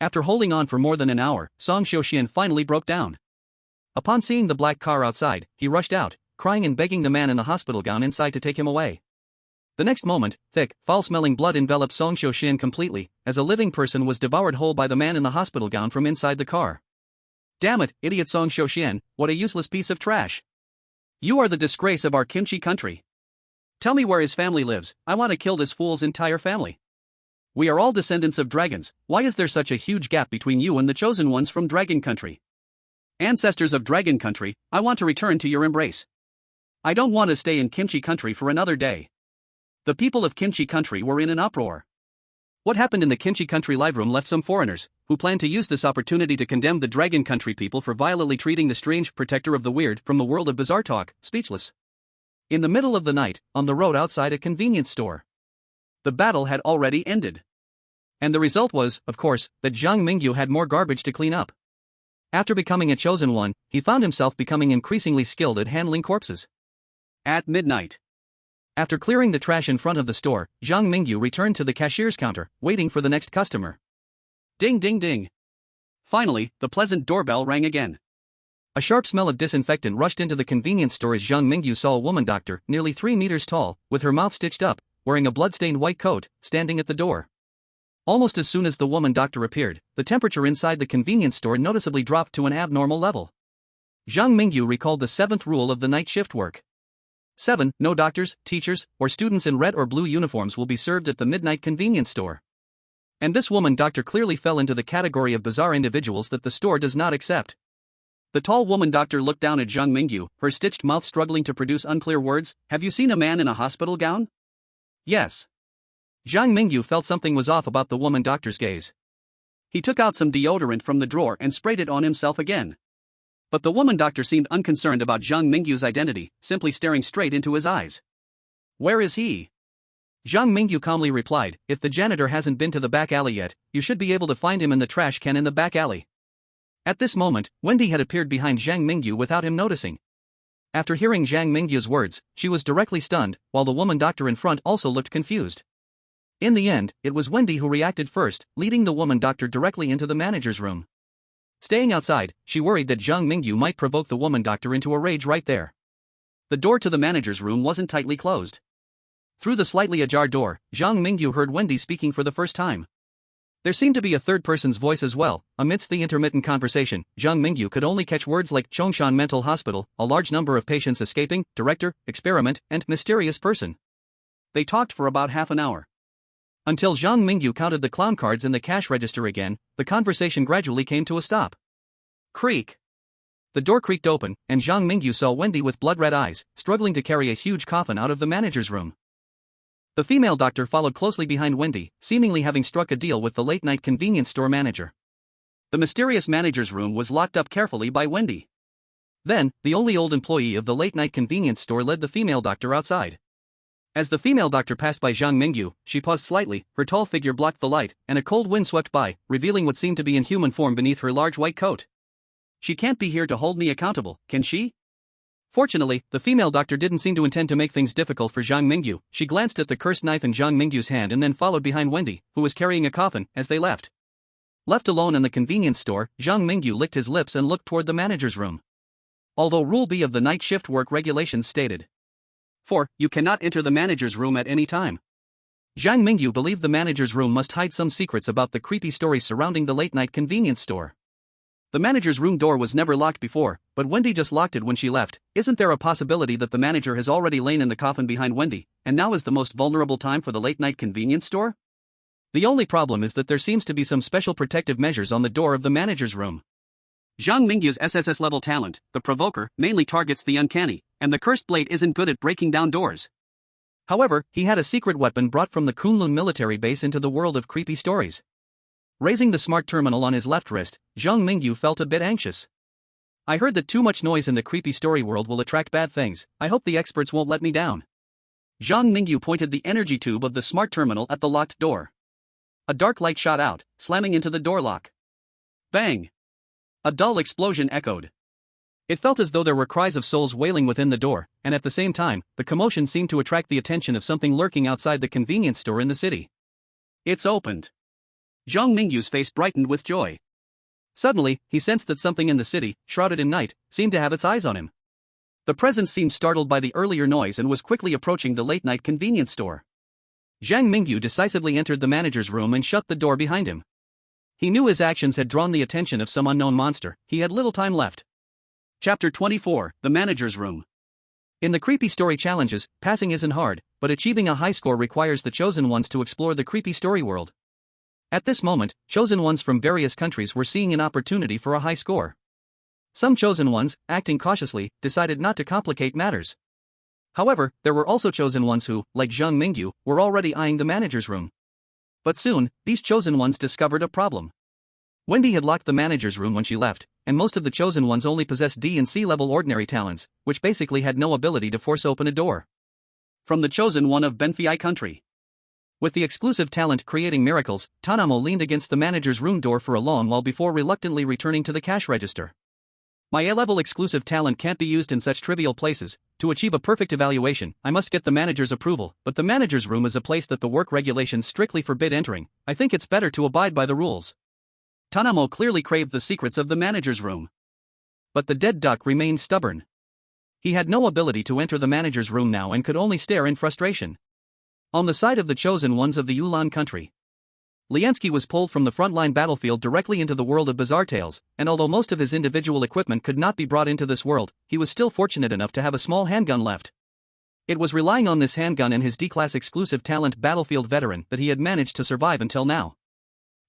after holding on for more than an hour, Song Xiuxian finally broke down. Upon seeing the black car outside, he rushed out, crying and begging the man in the hospital gown inside to take him away. The next moment, thick, foul-smelling blood enveloped Song Xiuxian completely, as a living person was devoured whole by the man in the hospital gown from inside the car. Damn it, idiot Song Xiuxian, what a useless piece of trash. You are the disgrace of our Kimchi Country. Tell me where his family lives, I want to kill this fool's entire family. We are all descendants of dragons, why is there such a huge gap between you and the chosen ones from Dragon Country? Ancestors of Dragon Country, I want to return to your embrace. I don't want to stay in Kimchi Country for another day. The people of Kimchi Country were in an uproar. What happened in the Kimchi Country live room left some foreigners, who planned to use this opportunity to condemn the Dragon Country people for violently treating the strange protector of the weird from the world of bizarre talk, speechless. In the middle of the night, on the road outside a convenience store. The battle had already ended. And the result was, of course, that Zhang Mingyu had more garbage to clean up. After becoming a chosen one, he found himself becoming increasingly skilled at handling corpses. At midnight, after clearing the trash in front of the store, Zhang Mingyu returned to the cashier's counter, waiting for the next customer. Ding ding ding. Finally, the pleasant doorbell rang again. A sharp smell of disinfectant rushed into the convenience store as Zhang Mingyu saw a woman doctor, nearly 3 meters tall, with her mouth stitched up, wearing a blood-stained white coat, standing at the door. Almost as soon as the woman doctor appeared, the temperature inside the convenience store noticeably dropped to an abnormal level. Zhang Mingyu recalled the 7th rule of the night shift work. 7. No doctors, teachers, or students in red or blue uniforms will be served at the midnight convenience store. And this woman doctor clearly fell into the category of bizarre individuals that the store does not accept. The tall woman doctor looked down at Zhang Mingyu, her stitched mouth struggling to produce unclear words. Have you seen a man in a hospital gown? Yes. Zhang Mingyu felt something was off about the woman doctor's gaze. He took out some deodorant from the drawer and sprayed it on himself again. But the woman doctor seemed unconcerned about Zhang Mingyu's identity, simply staring straight into his eyes. Where is he? Zhang Mingyu calmly replied, if the janitor hasn't been to the back alley yet, you should be able to find him in the trash can in the back alley. At this moment, Wendy had appeared behind Zhang Mingyu without him noticing. After hearing Zhang Mingyu's words, she was directly stunned, while the woman doctor in front also looked confused. In the end, it was Wendy who reacted first, leading the woman doctor directly into the manager's room. Staying outside, she worried that Zhang Mingyu might provoke the woman doctor into a rage right there. The door to the manager's room wasn't tightly closed. Through the slightly ajar door, Zhang Mingyu heard Wendy speaking for the first time. There seemed to be a third person's voice as well. Amidst the intermittent conversation, Zhang Mingyu could only catch words like Chongshan Mental Hospital, a large number of patients escaping, director, experiment, and mysterious person. They talked for about half an hour. Until Zhang Mingyu counted the clown cards in the cash register again, the conversation gradually came to a stop. Creak. The door creaked open, and Zhang Mingyu saw Wendy with blood-red eyes, struggling to carry a huge coffin out of the manager's room. The female doctor followed closely behind Wendy, seemingly having struck a deal with the late-night convenience store manager. The mysterious manager's room was locked up carefully by Wendy. Then, the only old employee of the late-night convenience store led the female doctor outside. As the female doctor passed by Zhang Mingyu, she paused slightly, her tall figure blocked the light, and a cold wind swept by, revealing what seemed to be in human form beneath her large white coat. She can't be here to hold me accountable, can she? Fortunately, the female doctor didn't seem to intend to make things difficult for Zhang Mingyu. She glanced at the cursed knife in Zhang Mingyu's hand and then followed behind Wendy, who was carrying a coffin, as they left. Left alone in the convenience store, Zhang Mingyu licked his lips and looked toward the manager's room. Although Rule B of the night shift work regulations stated 4. You cannot enter the manager's room at any time. Zhang Mingyu believed the manager's room must hide some secrets about the creepy stories surrounding the late-night convenience store. The manager's room door was never locked before, but Wendy just locked it when she left. Isn't there a possibility that the manager has already lain in the coffin behind Wendy, and now is the most vulnerable time for the late-night convenience store? The only problem is that there seems to be some special protective measures on the door of the manager's room. Zhang Mingyu's SSS-level talent, the Provoker, mainly targets the uncanny, and the Cursed Blade isn't good at breaking down doors. However, he had a secret weapon brought from the Kunlun military base into the world of creepy stories. Raising the smart terminal on his left wrist, Zhang Mingyu felt a bit anxious. I heard that too much noise in the creepy story world will attract bad things. I hope the experts won't let me down. Zhang Mingyu pointed the energy tube of the smart terminal at the locked door. A dark light shot out, slamming into the door lock. Bang! A dull explosion echoed. It felt as though there were cries of souls wailing within the door, and at the same time, the commotion seemed to attract the attention of something lurking outside the convenience store in the city. It's opened. Zhang Mingyu's face brightened with joy. Suddenly, he sensed that something in the city, shrouded in night, seemed to have its eyes on him. The presence seemed startled by the earlier noise and was quickly approaching the late-night convenience store. Zhang Mingyu decisively entered the manager's room and shut the door behind him. He knew his actions had drawn the attention of some unknown monster. He had little time left. Chapter 24, The Manager's Room. In the creepy story challenges, passing isn't hard, but achieving a high score requires the chosen ones to explore the creepy story world. At this moment, chosen ones from various countries were seeing an opportunity for a high score. Some chosen ones, acting cautiously, decided not to complicate matters. However, there were also chosen ones who, like Zhang Mingyu, were already eyeing the manager's room. But soon, these chosen ones discovered a problem. Wendy had locked the manager's room when she left, and most of the chosen ones only possessed D and C level ordinary talents, which basically had no ability to force open a door. From the chosen one of Benfei country. With the exclusive talent Creating Miracles, Tanamo leaned against the manager's room door for a long while before reluctantly returning to the cash register. My A-level exclusive talent can't be used in such trivial places. To achieve a perfect evaluation, I must get the manager's approval, but the manager's room is a place that the work regulations strictly forbid entering. I think it's better to abide by the rules. Tanamo clearly craved the secrets of the manager's room. But the dead duck remained stubborn. He had no ability to enter the manager's room now and could only stare in frustration. On the side of the chosen ones of the Yulan country, Liansky was pulled from the frontline battlefield directly into the world of bizarre tales, and although most of his individual equipment could not be brought into this world, he was still fortunate enough to have a small handgun left. It was relying on this handgun and his D-class exclusive talent Battlefield Veteran that he had managed to survive until now.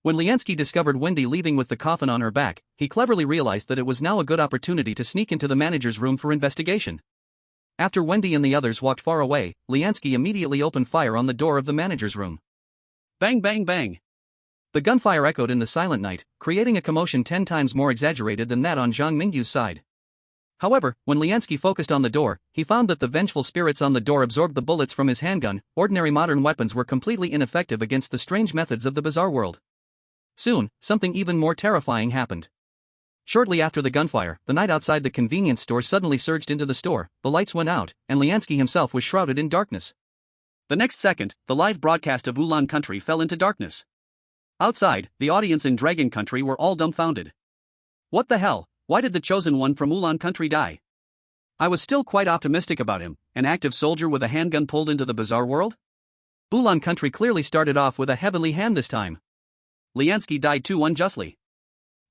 When Liansky discovered Wendy leaving with the coffin on her back, he cleverly realized that it was now a good opportunity to sneak into the manager's room for investigation. After Wendy and the others walked far away, Liansky immediately opened fire on the door of the manager's room. Bang bang bang! The gunfire echoed in the silent night, creating a commotion 10 times more exaggerated than that on Zhang Mingyu's side. However, when Liansky focused on the door, he found that the vengeful spirits on the door absorbed the bullets from his handgun. Ordinary modern weapons were completely ineffective against the strange methods of the bizarre world. Soon, something even more terrifying happened. Shortly after the gunfire, the night outside the convenience store suddenly surged into the store, the lights went out, and Liansky himself was shrouded in darkness. The next second, the live broadcast of Wulan country fell into darkness. Outside, the audience in Dragon country were all dumbfounded. What the hell? Why did the chosen one from Wulan country die? I was still quite optimistic about him, an active soldier with a handgun pulled into the bizarre world? Wulan country clearly started off with a heavenly hand this time. Liansky died too unjustly.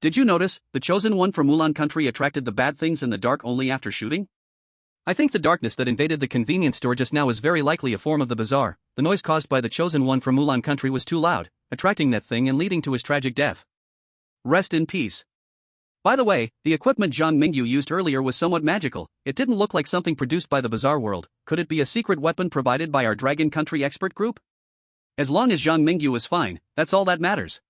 Did you notice, the chosen one from Wulan country attracted the bad things in the dark only after shooting? I think the darkness that invaded the convenience store just now is very likely a form of the bazaar. The noise caused by the chosen one from Mulan country was too loud, attracting that thing and leading to his tragic death. Rest in peace. By the way, the equipment Zhang Mingyu used earlier was somewhat magical. It didn't look like something produced by the bazaar world. Could it be a secret weapon provided by our Dragon Country expert group? As long as Zhang Mingyu is fine, that's all that matters.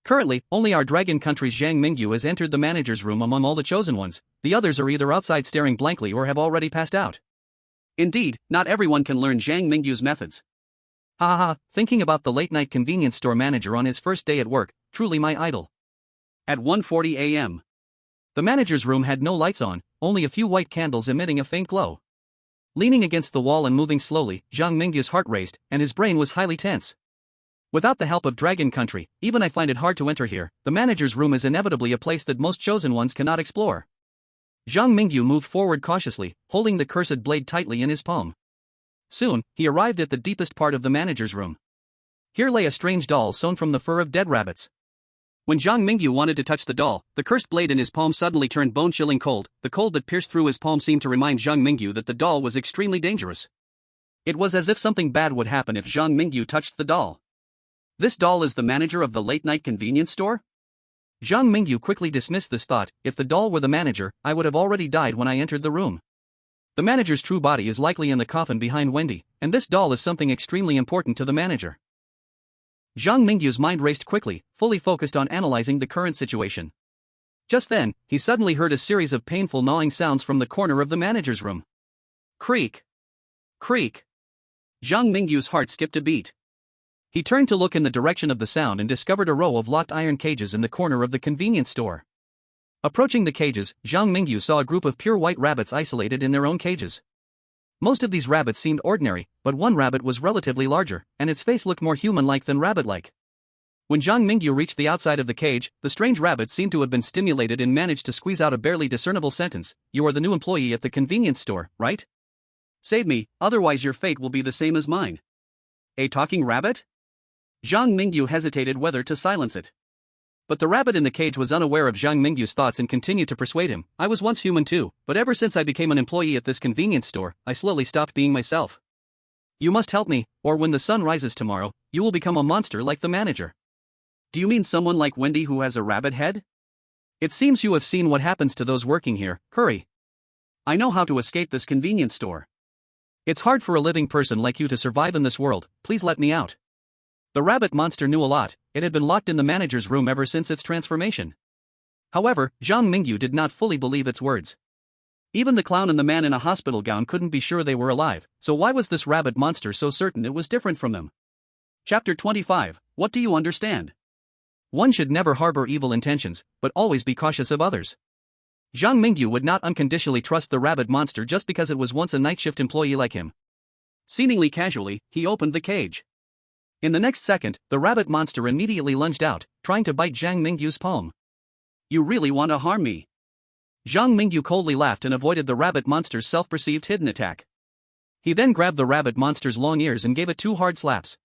Currently, only our Dragon Country's Zhang Mingyu has entered the manager's room among all the chosen ones. The others are either outside staring blankly or have already passed out. Indeed, not everyone can learn Zhang Mingyu's methods. Ha ha ha, thinking about the late-night convenience store manager on his first day at work, truly my idol. At 1:40 a.m. The manager's room had no lights on, only a few white candles emitting a faint glow. Leaning against the wall and moving slowly, Zhang Mingyu's heart raced, and his brain was highly tense. Without the help of Dragon Country, even I find it hard to enter here. The manager's room is inevitably a place that most chosen ones cannot explore. Zhang Mingyu moved forward cautiously, holding the cursed blade tightly in his palm. Soon, he arrived at the deepest part of the manager's room. Here lay a strange doll sewn from the fur of dead rabbits. When Zhang Mingyu wanted to touch the doll, the cursed blade in his palm suddenly turned bone-chilling cold. The cold that pierced through his palm seemed to remind Zhang Mingyu that the doll was extremely dangerous. It was as if something bad would happen if Zhang Mingyu touched the doll. This doll is the manager of the late-night convenience store? Zhang Mingyu quickly dismissed this thought. If the doll were the manager, I would have already died when I entered the room. The manager's true body is likely in the coffin behind Wendy, and this doll is something extremely important to the manager. Zhang Mingyu's mind raced quickly, fully focused on analyzing the current situation. Just then, he suddenly heard a series of painful gnawing sounds from the corner of the manager's room. Creak! Creak! Zhang Mingyu's heart skipped a beat. He turned to look in the direction of the sound and discovered a row of locked iron cages in the corner of the convenience store. Approaching the cages, Zhang Mingyu saw a group of pure white rabbits isolated in their own cages. Most of these rabbits seemed ordinary, but one rabbit was relatively larger, and its face looked more human-like than rabbit-like. When Zhang Mingyu reached the outside of the cage, the strange rabbit seemed to have been stimulated and managed to squeeze out a barely discernible sentence. You are the new employee at the convenience store, right? Save me, otherwise your fate will be the same as mine. A talking rabbit? Zhang Mingyu hesitated whether to silence it. But the rabbit in the cage was unaware of Zhang Mingyu's thoughts and continued to persuade him. I was once human too, but ever since I became an employee at this convenience store, I slowly stopped being myself. You must help me, or when the sun rises tomorrow, you will become a monster like the manager. Do you mean someone like Wendy who has a rabbit head? It seems you have seen what happens to those working here. Hurry. I know how to escape this convenience store. It's hard for a living person like you to survive in this world, please let me out. The rabbit monster knew a lot. It had been locked in the manager's room ever since its transformation. However, Zhang Mingyu did not fully believe its words. Even the clown and the man in a hospital gown couldn't be sure they were alive, so why was this rabbit monster so certain it was different from them? Chapter 25, What do you understand? One should never harbor evil intentions, but always be cautious of others. Zhang Mingyu would not unconditionally trust the rabbit monster just because it was once a night shift employee like him. Seemingly casually, he opened the cage. In the next second, the rabbit monster immediately lunged out, trying to bite Zhang Mingyu's palm. You really want to harm me? Zhang Mingyu coldly laughed and avoided the rabbit monster's self-perceived hidden attack. He then grabbed the rabbit monster's long ears and gave it 2 hard slaps.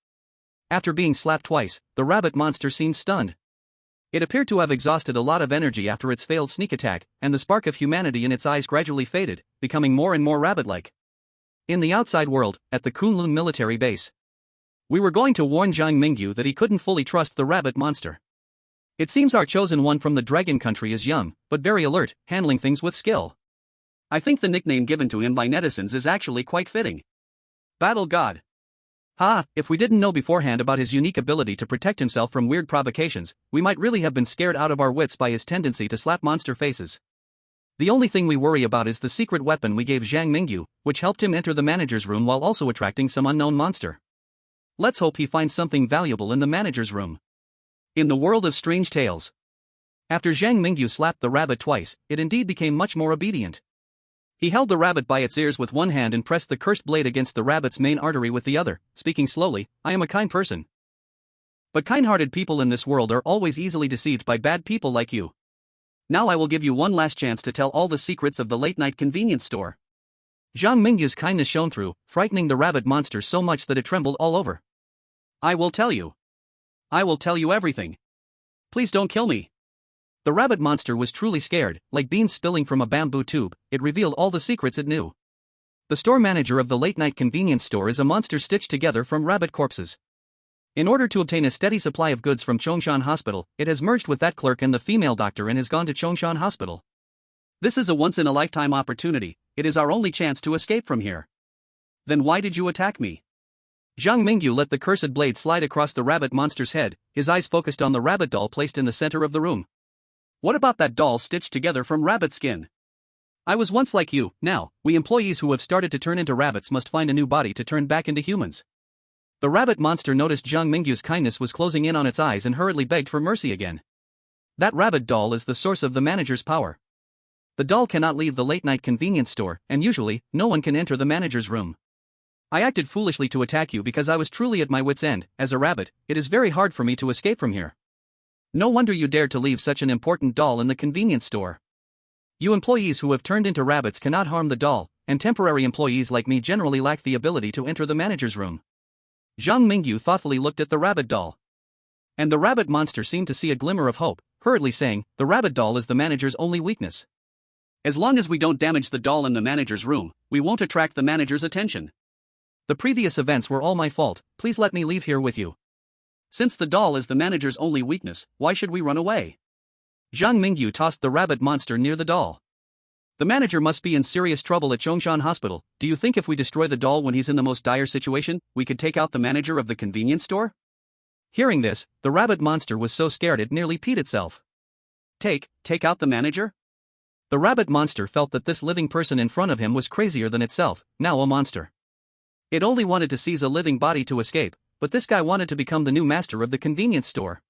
After being slapped twice, the rabbit monster seemed stunned. It appeared to have exhausted a lot of energy after its failed sneak attack, and the spark of humanity in its eyes gradually faded, becoming more and more rabbit-like. In the outside world, at the Kunlun military base, we were going to warn Zhang Mingyu that he couldn't fully trust the rabbit monster. It seems our chosen one from the Dragon Country is young, but very alert, handling things with skill. I think the nickname given to him by netizens is actually quite fitting. Battle God. If we didn't know beforehand about his unique ability to protect himself from weird provocations, we might really have been scared out of our wits by his tendency to slap monster faces. The only thing we worry about is the secret weapon we gave Zhang Mingyu, which helped him enter the manager's room while also attracting some unknown monster. Let's hope he finds something valuable in the manager's room. In the world of strange tales. After Zhang Mingyu slapped the rabbit twice, it indeed became much more obedient. He held the rabbit by its ears with one hand and pressed the cursed blade against the rabbit's main artery with the other, speaking slowly, I am a kind person. But kind-hearted people in this world are always easily deceived by bad people like you. Now I will give you one last chance to tell all the secrets of the late-night convenience store. Zhang Mingyu's kindness shone through, frightening the rabbit monster so much that it trembled all over. I will tell you. I will tell you everything. Please don't kill me. The rabbit monster was truly scared, like beans spilling from a bamboo tube. It revealed all the secrets it knew. The store manager of the late-night convenience store is a monster stitched together from rabbit corpses. In order to obtain a steady supply of goods from Chongshan Hospital, it has merged with that clerk and the female doctor and has gone to Chongshan Hospital. This is a once-in-a-lifetime opportunity. It is our only chance to escape from here. Then why did you attack me? Zhang Mingyu let the cursed blade slide across the rabbit monster's head, his eyes focused on the rabbit doll placed in the center of the room. What about that doll stitched together from rabbit skin? I was once like you. Now, we employees who have started to turn into rabbits must find a new body to turn back into humans. The rabbit monster noticed Zhang Mingyu's kindness was closing in on its eyes and hurriedly begged for mercy again. That rabbit doll is the source of the manager's power. The doll cannot leave the late-night convenience store, and usually, no one can enter the manager's room. I acted foolishly to attack you because I was truly at my wit's end. As a rabbit, it is very hard for me to escape from here. No wonder you dared to leave such an important doll in the convenience store. You employees who have turned into rabbits cannot harm the doll, and temporary employees like me generally lack the ability to enter the manager's room. Zhang Mingyu thoughtfully looked at the rabbit doll. And the rabbit monster seemed to see a glimmer of hope, hurriedly saying, the rabbit doll is the manager's only weakness. As long as we don't damage the doll in the manager's room, we won't attract the manager's attention. The previous events were all my fault, please let me leave here with you. Since the doll is the manager's only weakness, why should we run away? Zhang Mingyu tossed the rabbit monster near the doll. The manager must be in serious trouble at Chongshan Hospital. Do you think if we destroy the doll when he's in the most dire situation, we could take out the manager of the convenience store? Hearing this, the rabbit monster was so scared it nearly peed itself. Take out the manager? The rabbit monster felt that this living person in front of him was crazier than itself, now a monster. It only wanted to seize a living body to escape, but this guy wanted to become the new master of the convenience store.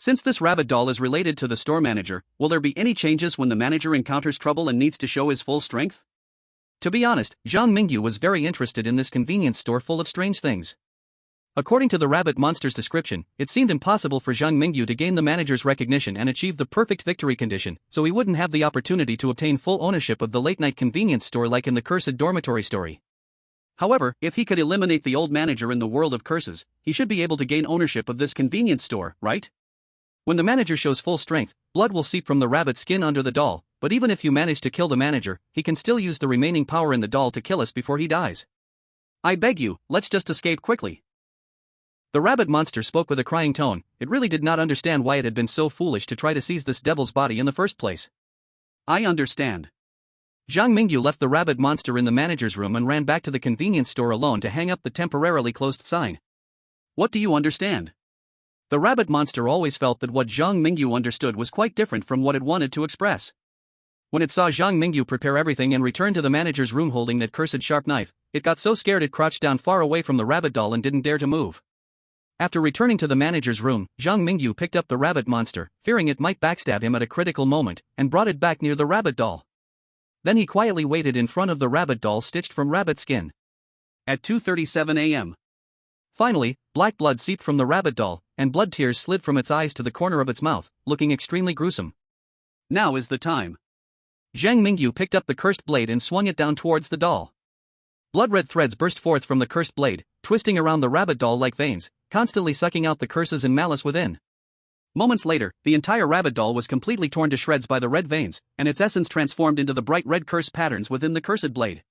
Since this rabbit doll is related to the store manager, will there be any changes when the manager encounters trouble and needs to show his full strength? To be honest, Zhang Mingyu was very interested in this convenience store full of strange things. According to the rabbit monster's description, it seemed impossible for Zhang Mingyu to gain the manager's recognition and achieve the perfect victory condition, so he wouldn't have the opportunity to obtain full ownership of the late-night convenience store like in the cursed dormitory story. However, if he could eliminate the old manager in the world of curses, he should be able to gain ownership of this convenience store, right? When the manager shows full strength, blood will seep from the rabbit skin under the doll, but even if you manage to kill the manager, he can still use the remaining power in the doll to kill us before he dies. I beg you, let's just escape quickly. The rabbit monster spoke with a crying tone. It really did not understand why it had been so foolish to try to seize this devil's body in the first place. I understand. Zhang Mingyu left the rabbit monster in the manager's room and ran back to the convenience store alone to hang up the temporarily closed sign. What do you understand? The rabbit monster always felt that what Zhang Mingyu understood was quite different from what it wanted to express. When it saw Zhang Mingyu prepare everything and return to the manager's room holding that cursed sharp knife, it got so scared it crouched down far away from the rabbit doll and didn't dare to move. After returning to the manager's room, Zhang Mingyu picked up the rabbit monster, fearing it might backstab him at a critical moment, and brought it back near the rabbit doll. Then he quietly waited in front of the rabbit doll stitched from rabbit skin. At 2:37 a.m. Finally, black blood seeped from the rabbit doll, and blood tears slid from its eyes to the corner of its mouth, looking extremely gruesome. Now is the time. Zhang Mingyu picked up the cursed blade and swung it down towards the doll. Blood-red threads burst forth from the cursed blade, twisting around the rabbit doll like veins, constantly sucking out the curses and malice within. Moments later, the entire rabbit doll was completely torn to shreds by the red veins, and its essence transformed into the bright red curse patterns within the cursed blade.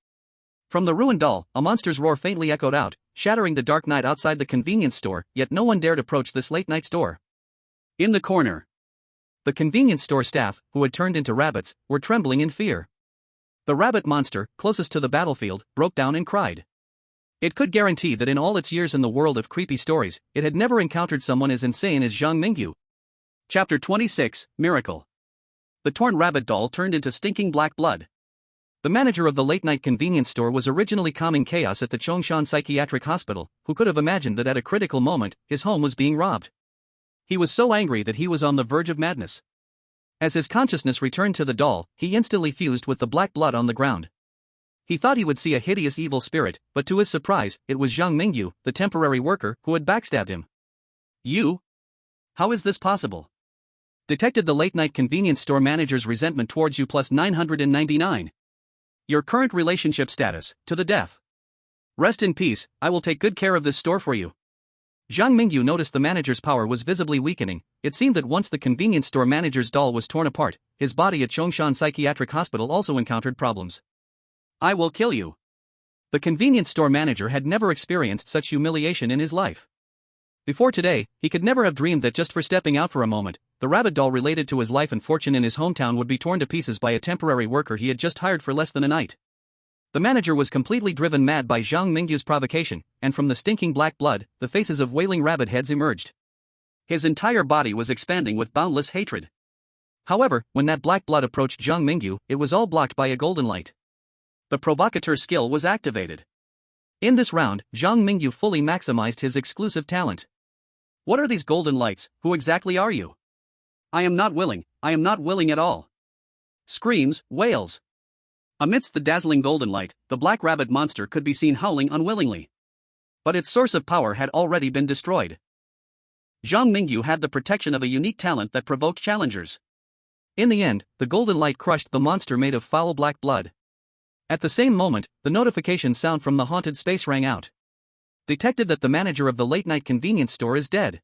From the ruined doll, a monster's roar faintly echoed out, shattering the dark night outside the convenience store, yet no one dared approach this late-night store. In the corner, the convenience store staff, who had turned into rabbits, were trembling in fear. The rabbit monster, closest to the battlefield, broke down and cried. It could guarantee that in all its years in the world of creepy stories, it had never encountered someone as insane as Zhang Mingyu. Chapter 26, Miracle. The torn rabbit doll turned into stinking black blood. The manager of the late-night convenience store was originally calming chaos at the Chongshan Psychiatric Hospital, who could have imagined that at a critical moment, his home was being robbed. He was so angry that he was on the verge of madness. As his consciousness returned to the doll, he instantly fused with the black blood on the ground. He thought he would see a hideous evil spirit, but to his surprise, it was Zhang Mingyu, the temporary worker, who had backstabbed him. You? How is this possible? Detected the late-night convenience store manager's resentment towards you plus 999. Your current relationship status, to the death. Rest in peace, I will take good care of this store for you. Zhang Mingyu noticed the manager's power was visibly weakening. It seemed that once the convenience store manager's doll was torn apart, his body at Chongshan Psychiatric Hospital also encountered problems. I will kill you. The convenience store manager had never experienced such humiliation in his life. Before today, he could never have dreamed that just for stepping out for a moment, the rabbit doll related to his life and fortune in his hometown would be torn to pieces by a temporary worker he had just hired for less than a night. The manager was completely driven mad by Zhang Mingyu's provocation, and from the stinking black blood, the faces of wailing rabbit heads emerged. His entire body was expanding with boundless hatred. However, when that black blood approached Zhang Mingyu, it was all blocked by a golden light. The provocateur skill was activated. In this round, Zhang Mingyu fully maximized his exclusive talent. What are these golden lights? Who exactly are you? I am not willing at all. Screams, wails. Amidst the dazzling golden light, the black rabbit monster could be seen howling unwillingly. But its source of power had already been destroyed. Zhang Mingyu had the protection of a unique talent that provoked challengers. In the end, the golden light crushed the monster made of foul black blood. At the same moment, the notification sound from the haunted space rang out. Detected that the manager of the late-night convenience store is dead.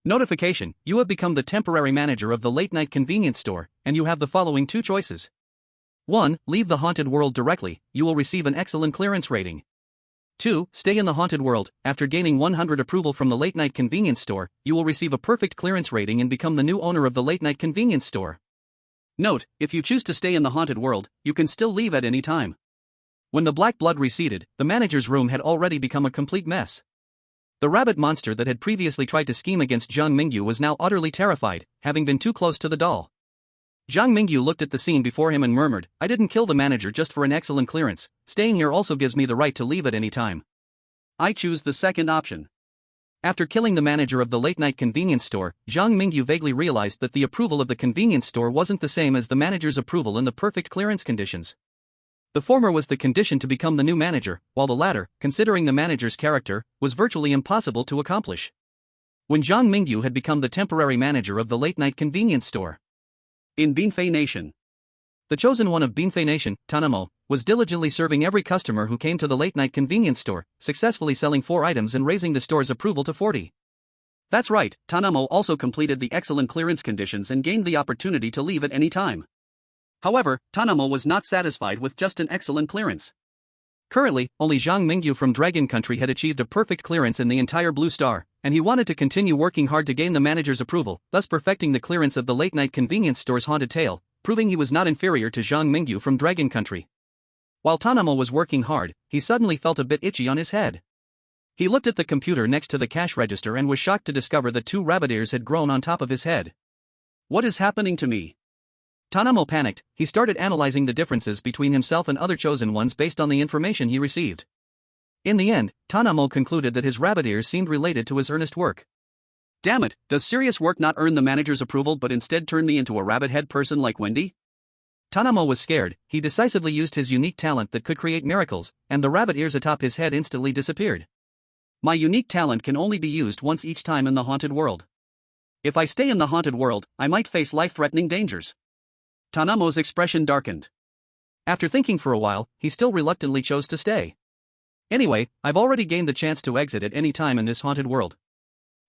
Notification: you have become the temporary manager of the late-night convenience store, and you have the following two choices. 1. Leave the haunted world directly, you will receive an excellent clearance rating. 2. Stay in the haunted world, after gaining 100 approval from the late-night convenience store, you will receive a perfect clearance rating and become the new owner of the late-night convenience store. Note, if you choose to stay in the haunted world, you can still leave at any time. When the black blood receded, the manager's room had already become a complete mess. The rabbit monster that had previously tried to scheme against Zhang Mingyu was now utterly terrified, having been too close to the doll. Zhang Mingyu looked at the scene before him and murmured, I didn't kill the manager just for an excellent clearance, staying here also gives me the right to leave at any time. I choose the second option. After killing the manager of the late-night convenience store, Zhang Mingyu vaguely realized that the approval of the convenience store wasn't the same as the manager's approval in the perfect clearance conditions. The former was the condition to become the new manager, while the latter, considering the manager's character, was virtually impossible to accomplish. When Zhang Mingyu had become the temporary manager of the late-night convenience store. In Binfei Nation. The chosen one of Binfei Nation, Tanamo, was diligently serving every customer who came to the late-night convenience store, successfully selling 4 items and raising the store's approval to 40. That's right, Tanamo also completed the excellent clearance conditions and gained the opportunity to leave at any time. However, Tanamo was not satisfied with just an excellent clearance. Currently, only Zhang Mingyu from Dragon Country had achieved a perfect clearance in the entire Blue Star, and he wanted to continue working hard to gain the manager's approval, thus perfecting the clearance of the late-night convenience store's haunted tale, proving he was not inferior to Zhang Mingyu from Dragon Country. While Tanamo was working hard, he suddenly felt a bit itchy on his head. He looked at the computer next to the cash register and was shocked to discover that 2 rabbit ears had grown on top of his head. What is happening to me? Tanamo panicked. He started analyzing the differences between himself and other chosen ones based on the information he received. In the end, Tanamo concluded that his rabbit ears seemed related to his earnest work. Damn it, does serious work not earn the manager's approval but instead turn me into a rabbit-head person like Wendy? Tanamo was scared. He decisively used his unique talent that could create miracles, and the rabbit ears atop his head instantly disappeared. My unique talent can only be used once each time in the haunted world. If I stay in the haunted world, I might face life-threatening dangers. Tanamo's expression darkened. After thinking for a while, he still reluctantly chose to stay. Anyway, I've already gained the chance to exit at any time in this haunted world.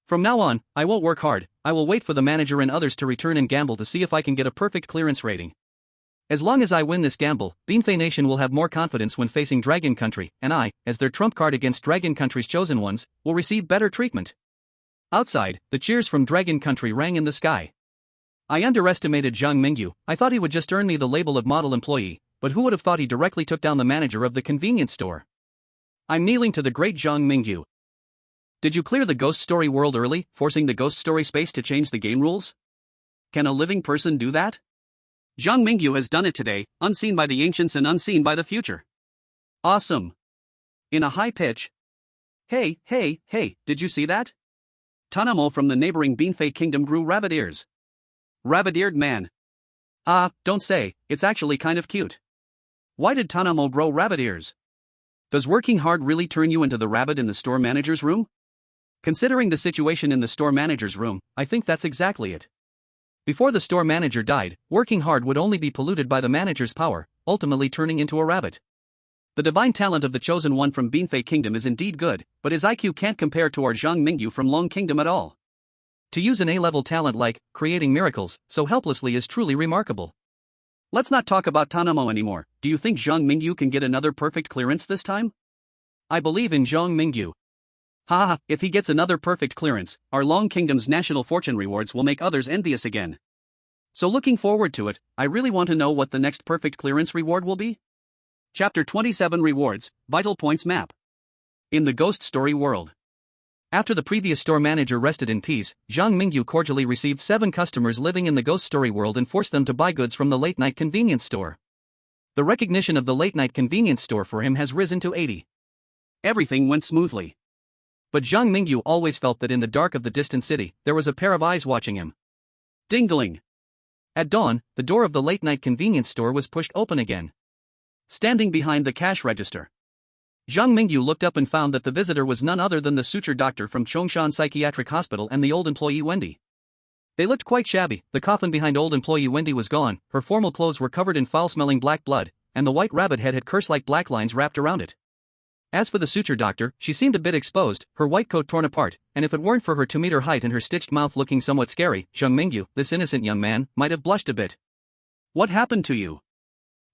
From now on, I won't work hard, I will wait for the manager and others to return and gamble to see if I can get a perfect clearance rating. As long as I win this gamble, Binfei Nation will have more confidence when facing Dragon Country, and I, as their trump card against Dragon Country's chosen ones, will receive better treatment. Outside, the cheers from Dragon Country rang in the sky. I underestimated Zhang Mingyu. I thought he would just earn me the label of model employee, but who would have thought he directly took down the manager of the convenience store? I'm kneeling to the great Zhang Mingyu. Did you clear the ghost story world early, forcing the ghost story space to change the game rules? Can a living person do that? Zhang Mingyu has done it today, unseen by the ancients and unseen by the future. Awesome. In a high pitch. Hey, did you see that? Tanamo from the neighboring Binfei kingdom grew rabbit ears. Rabbit-eared man. Ah, don't say, it's actually kind of cute. Why did Tanamo grow rabbit ears? Does working hard really turn you into the rabbit in the store manager's room? Considering the situation in the store manager's room, I think that's exactly it. Before the store manager died, working hard would only be polluted by the manager's power, ultimately turning into a rabbit. The divine talent of the chosen one from Binfei Kingdom is indeed good, but his IQ can't compare to our Zhang Mingyu from Long Kingdom at all. To use an A-level talent like creating miracles so helplessly is truly remarkable. Let's not talk about Tanamo anymore. Do you think Zhang Mingyu can get another perfect clearance this time? I believe in Zhang Mingyu. Haha, if he gets another perfect clearance, our Long Kingdom's national fortune rewards will make others envious again. So looking forward to it, I really want to know what the next perfect clearance reward will be. Chapter 27 Rewards, Vital Points Map. In the Ghost Story world. After the previous store manager rested in peace, Zhang Mingyu cordially received 7 customers living in the Ghost Story world and forced them to buy goods from the late-night convenience store. The recognition of the late-night convenience store for him has risen to 80. Everything went smoothly. But Zhang Mingyu always felt that in the dark of the distant city, there was a pair of eyes watching him. Ding-a-ling. At dawn, the door of the late-night convenience store was pushed open again. Standing behind the cash register, Zhang Mingyu looked up and found that the visitor was none other than the suture doctor from Chongshan Psychiatric Hospital and the old employee Wendy. They looked quite shabby. The coffin behind old employee Wendy was gone, her formal clothes were covered in foul-smelling black blood, and the white rabbit head had curse-like black lines wrapped around it. As for the suture doctor, she seemed a bit exposed, her white coat torn apart, and if it weren't for her 2-meter height and her stitched mouth looking somewhat scary, Zhang Mingyu, this innocent young man, might have blushed a bit. What happened to you?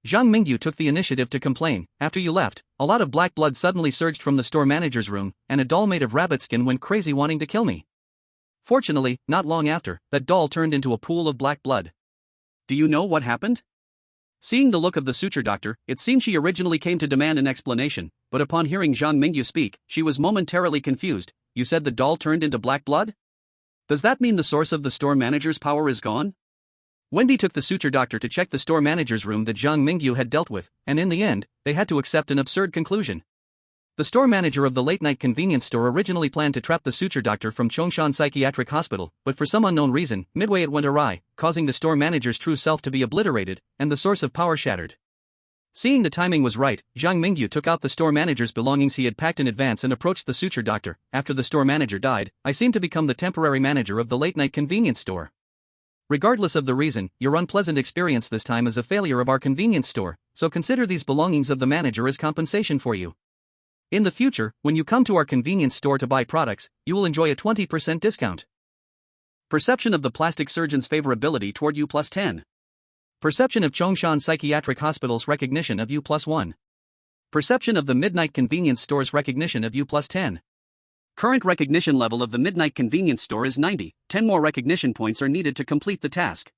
Zhang Mingyu took the initiative to complain. After you left, a lot of black blood suddenly surged from the store manager's room, and a doll made of rabbit skin went crazy wanting to kill me. Fortunately, not long after, that doll turned into a pool of black blood. Do you know what happened? Seeing the look of the suture doctor, it seemed she originally came to demand an explanation, but upon hearing Zhang Mingyu speak, she was momentarily confused. You said the doll turned into black blood? Does that mean the source of the store manager's power is gone? Wendy took the suture doctor to check the store manager's room that Zhang Mingyu had dealt with, and in the end, they had to accept an absurd conclusion. The store manager of the late-night convenience store originally planned to trap the suture doctor from Chongshan Psychiatric Hospital, but for some unknown reason, midway it went awry, causing the store manager's true self to be obliterated, and the source of power shattered. Seeing the timing was right, Zhang Mingyu took out the store manager's belongings he had packed in advance and approached the suture doctor. After the store manager died, I seemed to become the temporary manager of the late-night convenience store. Regardless of the reason, your unpleasant experience this time is a failure of our convenience store, so consider these belongings of the manager as compensation for you. In the future, when you come to our convenience store to buy products, you will enjoy a 20% discount. Perception of the plastic surgeon's favorability toward you plus 10. Perception of Chongshan Psychiatric Hospital's recognition of you plus 1. Perception of the Midnight Convenience Store's recognition of you plus 10. Current recognition level of the Midnight Convenience Store is 90, 10 more recognition points are needed to complete the task.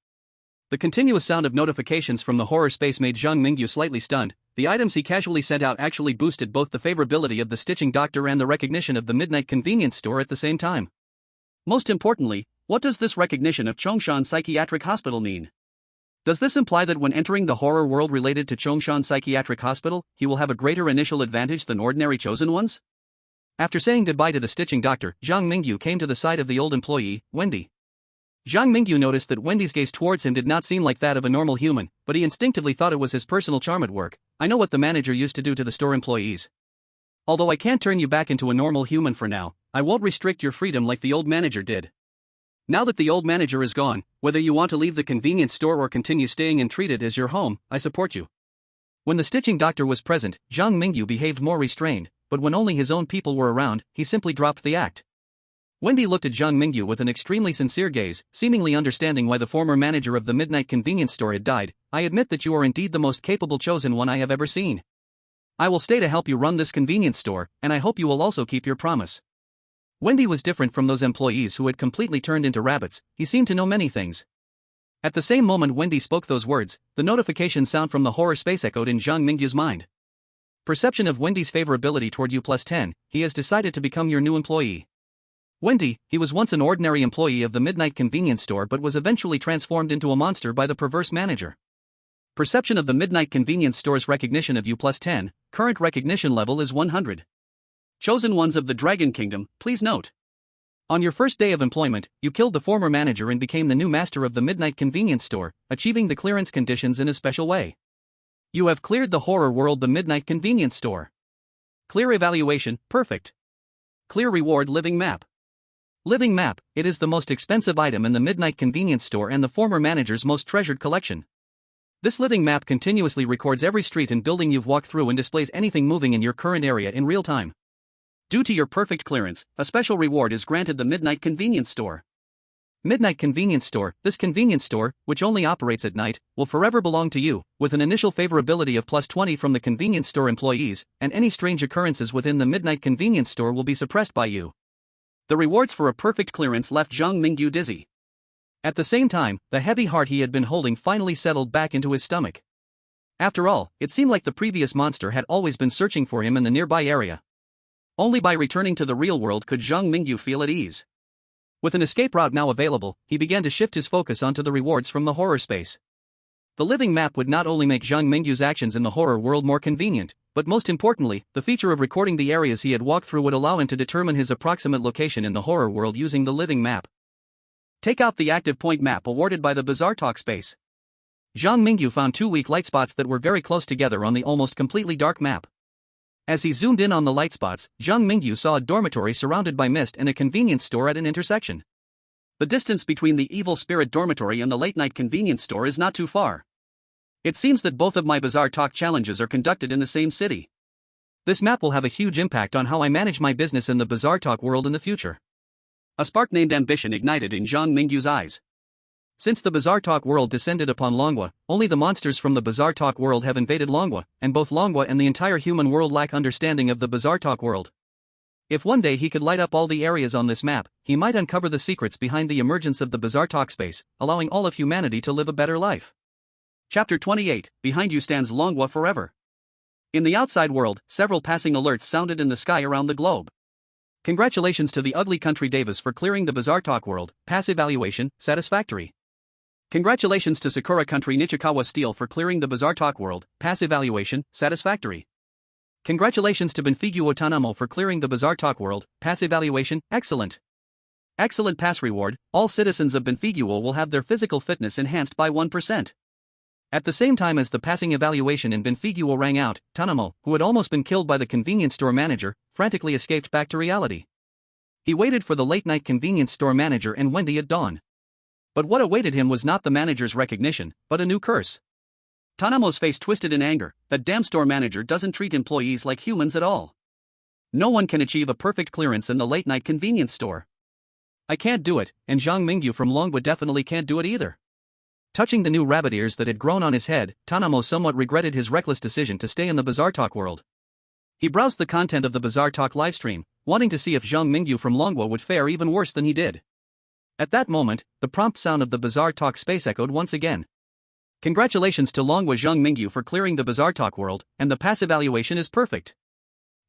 The continuous sound of notifications from the horror space made Zhang Mingyu slightly stunned. The items he casually sent out actually boosted both the favorability of the stitching doctor and the recognition of the Midnight Convenience Store at the same time. Most importantly, what does this recognition of Chongshan Psychiatric Hospital mean? Does this imply that when entering the horror world related to Chongshan Psychiatric Hospital, he will have a greater initial advantage than ordinary chosen ones? After saying goodbye to the stitching doctor, Zhang Mingyu came to the side of the old employee, Wendy. Zhang Mingyu noticed that Wendy's gaze towards him did not seem like that of a normal human, but he instinctively thought it was his personal charm at work. I know what the manager used to do to the store employees. Although I can't turn you back into a normal human for now, I won't restrict your freedom like the old manager did. Now that the old manager is gone, whether you want to leave the convenience store or continue staying and treat it as your home, I support you. When the stitching doctor was present, Zhang Mingyu behaved more restrained, but when only his own people were around, he simply dropped the act. Wendy looked at Zhang Mingyu with an extremely sincere gaze, seemingly understanding why the former manager of the Midnight Convenience Store had died. I admit that you are indeed the most capable chosen one I have ever seen. I will stay to help you run this convenience store, and I hope you will also keep your promise. Wendy was different from those employees who had completely turned into rabbits. He seemed to know many things. At the same moment Wendy spoke those words, the notification sound from the horror space echoed in Zhang Mingyu's mind. Perception of Wendy's favorability toward you plus 10, he has decided to become your new employee. Wendy, he was once an ordinary employee of the Midnight Convenience Store but was eventually transformed into a monster by the perverse manager. Perception of the Midnight Convenience Store's recognition of you plus 10, current recognition level is 100. Chosen ones of the Dragon Kingdom, please note. On your first day of employment, you killed the former manager and became the new master of the Midnight Convenience Store, achieving the clearance conditions in a special way. You have cleared the horror world, the Midnight Convenience Store. Clear evaluation, perfect. Clear reward, living map. Living map, it is the most expensive item in the Midnight Convenience Store and the former manager's most treasured collection. This living map continuously records every street and building you've walked through and displays anything moving in your current area in real time. Due to your perfect clearance, a special reward is granted the Midnight Convenience Store. Midnight Convenience Store. This convenience store, which only operates at night, will forever belong to you, with an initial favorability of +20 from the convenience store employees, and any strange occurrences within the Midnight Convenience Store will be suppressed by you. The rewards for a perfect clearance left Zhang Mingyu dizzy. At the same time, the heavy heart he had been holding finally settled back into his stomach. After all, it seemed like the previous monster had always been searching for him in the nearby area. Only by returning to the real world could Zhang Mingyu feel at ease. With an escape route now available, he began to shift his focus onto the rewards from the horror space. The living map would not only make Zhang Mingyu's actions in the horror world more convenient, but most importantly, the feature of recording the areas he had walked through would allow him to determine his approximate location in the horror world using the living map. Take out the active point map awarded by the Bizarre Talk space. Zhang Mingyu found 2 weak light spots that were very close together on the almost completely dark map. As he zoomed in on the light spots, Zhang Mingyu saw a dormitory surrounded by mist and a convenience store at an intersection. The distance between the evil spirit dormitory and the late-night convenience store is not too far. It seems that both of my Bizarre Talk challenges are conducted in the same city. This map will have a huge impact on how I manage my business in the Bizarre Talk world in the future. A spark named ambition ignited in Zhang Mingyu's eyes. Since the Bizarre Talk world descended upon Longwa, only the monsters from the Bizarre Talk world have invaded Longwa, and both Longwa and the entire human world lack understanding of the Bizarre Talk world. If one day he could light up all the areas on this map, he might uncover the secrets behind the emergence of the Bizarre Talk space, allowing all of humanity to live a better life. Chapter 28, Behind You Stands Longwa Forever. In the outside world, several passing alerts sounded in the sky around the globe. Congratulations to the Ugly Country Davis for clearing the Bizarre Talk world, pass evaluation, satisfactory. Congratulations to Sakura Country Nichikawa Steel for clearing the Bizarre Talk world, pass evaluation, satisfactory. Congratulations to Benfiguo Tanamo for clearing the Bizarre Talk world, pass evaluation, excellent. Excellent pass reward, all citizens of Benfiguo will have their physical fitness enhanced by 1%. At the same time as the passing evaluation in Benfiguo rang out, Tanamo, who had almost been killed by the convenience store manager, frantically escaped back to reality. He waited for the late-night convenience store manager and Wendy at dawn. But what awaited him was not the manager's recognition, but a new curse. Tanamo's face twisted in anger. That damn store manager doesn't treat employees like humans at all. No one can achieve a perfect clearance in the late-night convenience store. I can't do it, and Zhang Mingyu from Longwa definitely can't do it either. Touching the new rabbit ears that had grown on his head, Tanamo somewhat regretted his reckless decision to stay in the Bizarre Talk world. He browsed the content of the Bizarre Talk livestream, wanting to see if Zhang Mingyu from Longwa would fare even worse than he did. At that moment, the prompt sound of the Bizarre Talk space echoed once again. Congratulations to Longwa Zhang Mingyu for clearing the Bizarre Talk world, and the pass evaluation is perfect.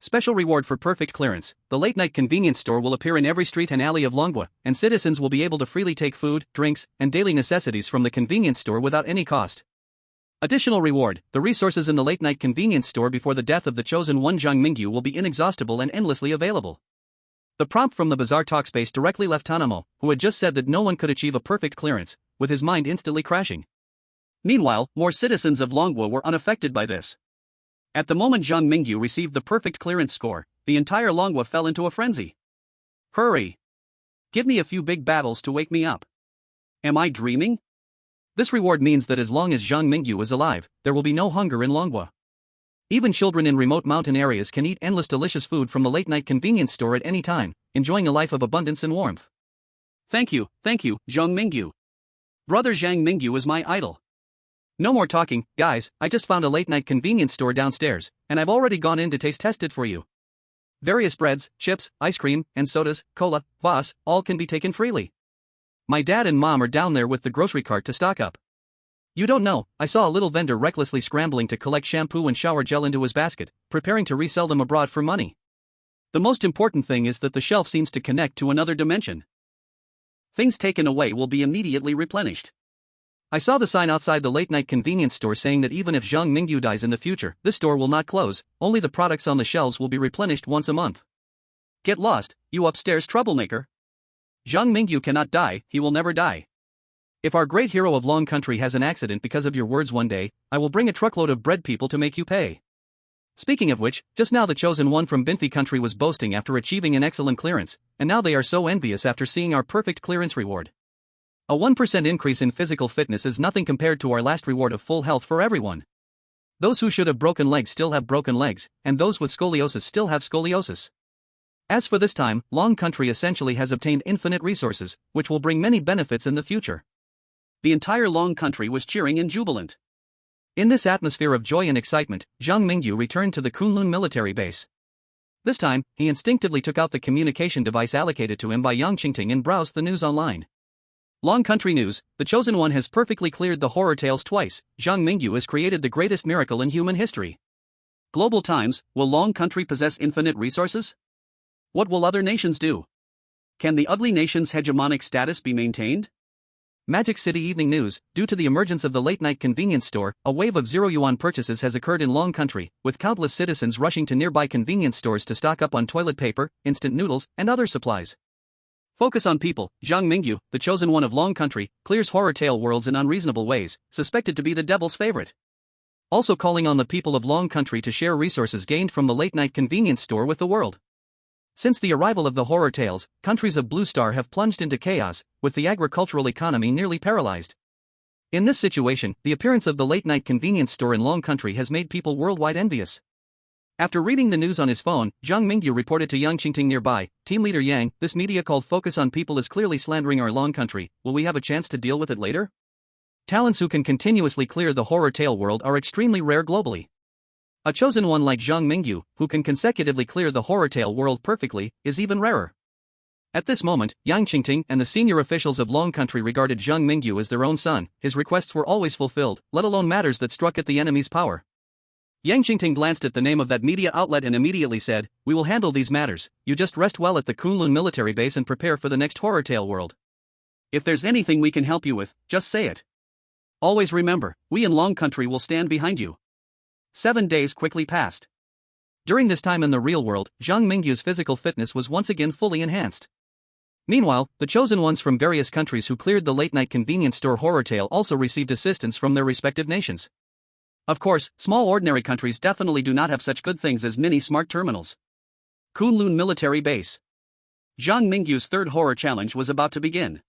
Special reward for perfect clearance, the late-night convenience store will appear in every street and alley of Longwa, and citizens will be able to freely take food, drinks, and daily necessities from the convenience store without any cost. Additional reward, the resources in the late-night convenience store before the death of the chosen one Zhang Mingyu will be inexhaustible and endlessly available. The prompt from the Bizarre Talk space directly left Tanamo, who had just said that no one could achieve a perfect clearance, with his mind instantly crashing. Meanwhile, more citizens of Longwa were unaffected by this. At the moment Zhang Mingyu received the perfect clearance score, the entire Longwa fell into a frenzy. Hurry! Give me a few big battles to wake me up. Am I dreaming? This reward means that as long as Zhang Mingyu is alive, there will be no hunger in Longwa. Even children in remote mountain areas can eat endless delicious food from the late-night convenience store at any time, enjoying a life of abundance and warmth. Thank you, Zhang Mingyu. Brother Zhang Mingyu is my idol. No more talking, guys, I just found a late-night convenience store downstairs, and I've already gone in to taste test it for you. Various breads, chips, ice cream, and sodas, cola, kvass, all can be taken freely. My dad and mom are down there with the grocery cart to stock up. You don't know, I saw a little vendor recklessly scrambling to collect shampoo and shower gel into his basket, preparing to resell them abroad for money. The most important thing is that the shelf seems to connect to another dimension. Things taken away will be immediately replenished. I saw the sign outside the late-night convenience store saying that even if Zhang Mingyu dies in the future, this store will not close, only the products on the shelves will be replenished once a month. Get lost, you upstairs troublemaker. Zhang Mingyu cannot die, he will never die. If our great hero of Long Country has an accident because of your words one day, I will bring a truckload of bread people to make you pay. Speaking of which, just now the chosen one from Binfi Country was boasting after achieving an excellent clearance, and now they are so envious after seeing our perfect clearance reward. A 1% increase in physical fitness is nothing compared to our last reward of full health for everyone. Those who should have broken legs still have broken legs, and those with scoliosis still have scoliosis. As for this time, Long Country essentially has obtained infinite resources, which will bring many benefits in the future. The entire Long Country was cheering and jubilant. In this atmosphere of joy and excitement, Zhang Mingyu returned to the Kunlun military base. This time, he instinctively took out the communication device allocated to him by Yang Qingting and browsed the news online. Long Country News, the Chosen One has perfectly cleared the horror tales twice. Zhang Mingyu has created the greatest miracle in human history. Global Times, will Long Country possess infinite resources? What will other nations do? Can the ugly nation's hegemonic status be maintained? Magic City Evening News, due to the emergence of the late-night convenience store, a wave of zero-yuan purchases has occurred in Long Country, with countless citizens rushing to nearby convenience stores to stock up on toilet paper, instant noodles, and other supplies. Focus on people. Zhang Mingyu, the Chosen One of Long Country, clears horror tale worlds in unreasonable ways, suspected to be the devil's favorite. Also calling on the people of Long Country to share resources gained from the late-night convenience store with the world. Since the arrival of the horror tales, countries of Blue Star have plunged into chaos, with the agricultural economy nearly paralyzed. In this situation, the appearance of the late-night convenience store in Long Country has made people worldwide envious. After reading the news on his phone, Zhang Mingyu reported to Yang Qingting nearby, Team Leader Yang, this media called Focus on People is clearly slandering our Long Country. Will we have a chance to deal with it later? Talents who can continuously clear the horror tale world are extremely rare globally. A chosen one like Zhang Mingyu, who can consecutively clear the horror tale world perfectly, is even rarer. At this moment, Yang Qingting and the senior officials of Long Country regarded Zhang Mingyu as their own son. His requests were always fulfilled, let alone matters that struck at the enemy's power. Yang Qingting glanced at the name of that media outlet and immediately said, "We will handle these matters, you just rest well at the Kunlun military base and prepare for the next horror tale world. If there's anything we can help you with, just say it. Always remember, we in Long Country will stand behind you." 7 days quickly passed. During this time in the real world, Zhang Mingyu's physical fitness was once again fully enhanced. Meanwhile, the chosen ones from various countries who cleared the late-night convenience store horror tale also received assistance from their respective nations. Of course, small ordinary countries definitely do not have such good things as mini-smart terminals. Kunlun Military Base. Zhang Mingyu's third horror challenge was about to begin.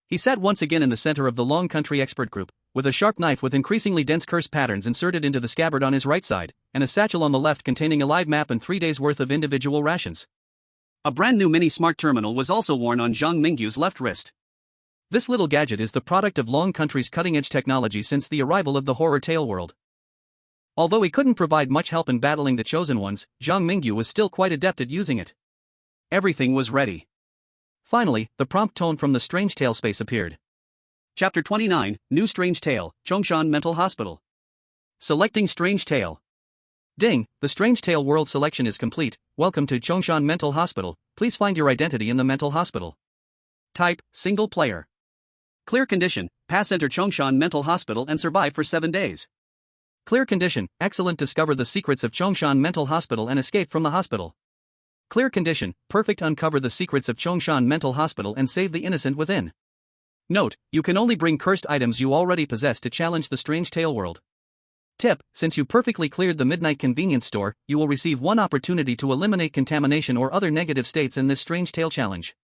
He sat once again in the center of the Long Country expert group, with a sharp knife with increasingly dense curse patterns inserted into the scabbard on his right side, and a satchel on the left containing a live map and 3 days' worth of individual rations. A brand new mini-smart terminal was also worn on Zhang Mingyu's left wrist. This little gadget is the product of Long Country's cutting-edge technology since the arrival of the horror tale world. Although he couldn't provide much help in battling the chosen ones, Zhang Mingyu was still quite adept at using it. Everything was ready. Finally, the prompt tone from the Strange Tale space appeared. Chapter 29, New Strange Tale, Chongshan Mental Hospital. Selecting Strange Tale. Ding, the Strange Tale world selection is complete. Welcome to Chongshan Mental Hospital. Please find your identity in the mental hospital. Type, single player. Clear condition, pass enter Chongshan Mental Hospital and survive for 7 days. Clear condition, excellent, discover the secrets of Chongshan Mental Hospital and escape from the hospital. Clear condition, perfect, uncover the secrets of Chongshan Mental Hospital and save the innocent within. Note, you can only bring cursed items you already possess to challenge the Strange Tale world. Tip, since you perfectly cleared the Midnight Convenience Store, you will receive one opportunity to eliminate contamination or other negative states in this Strange Tale challenge.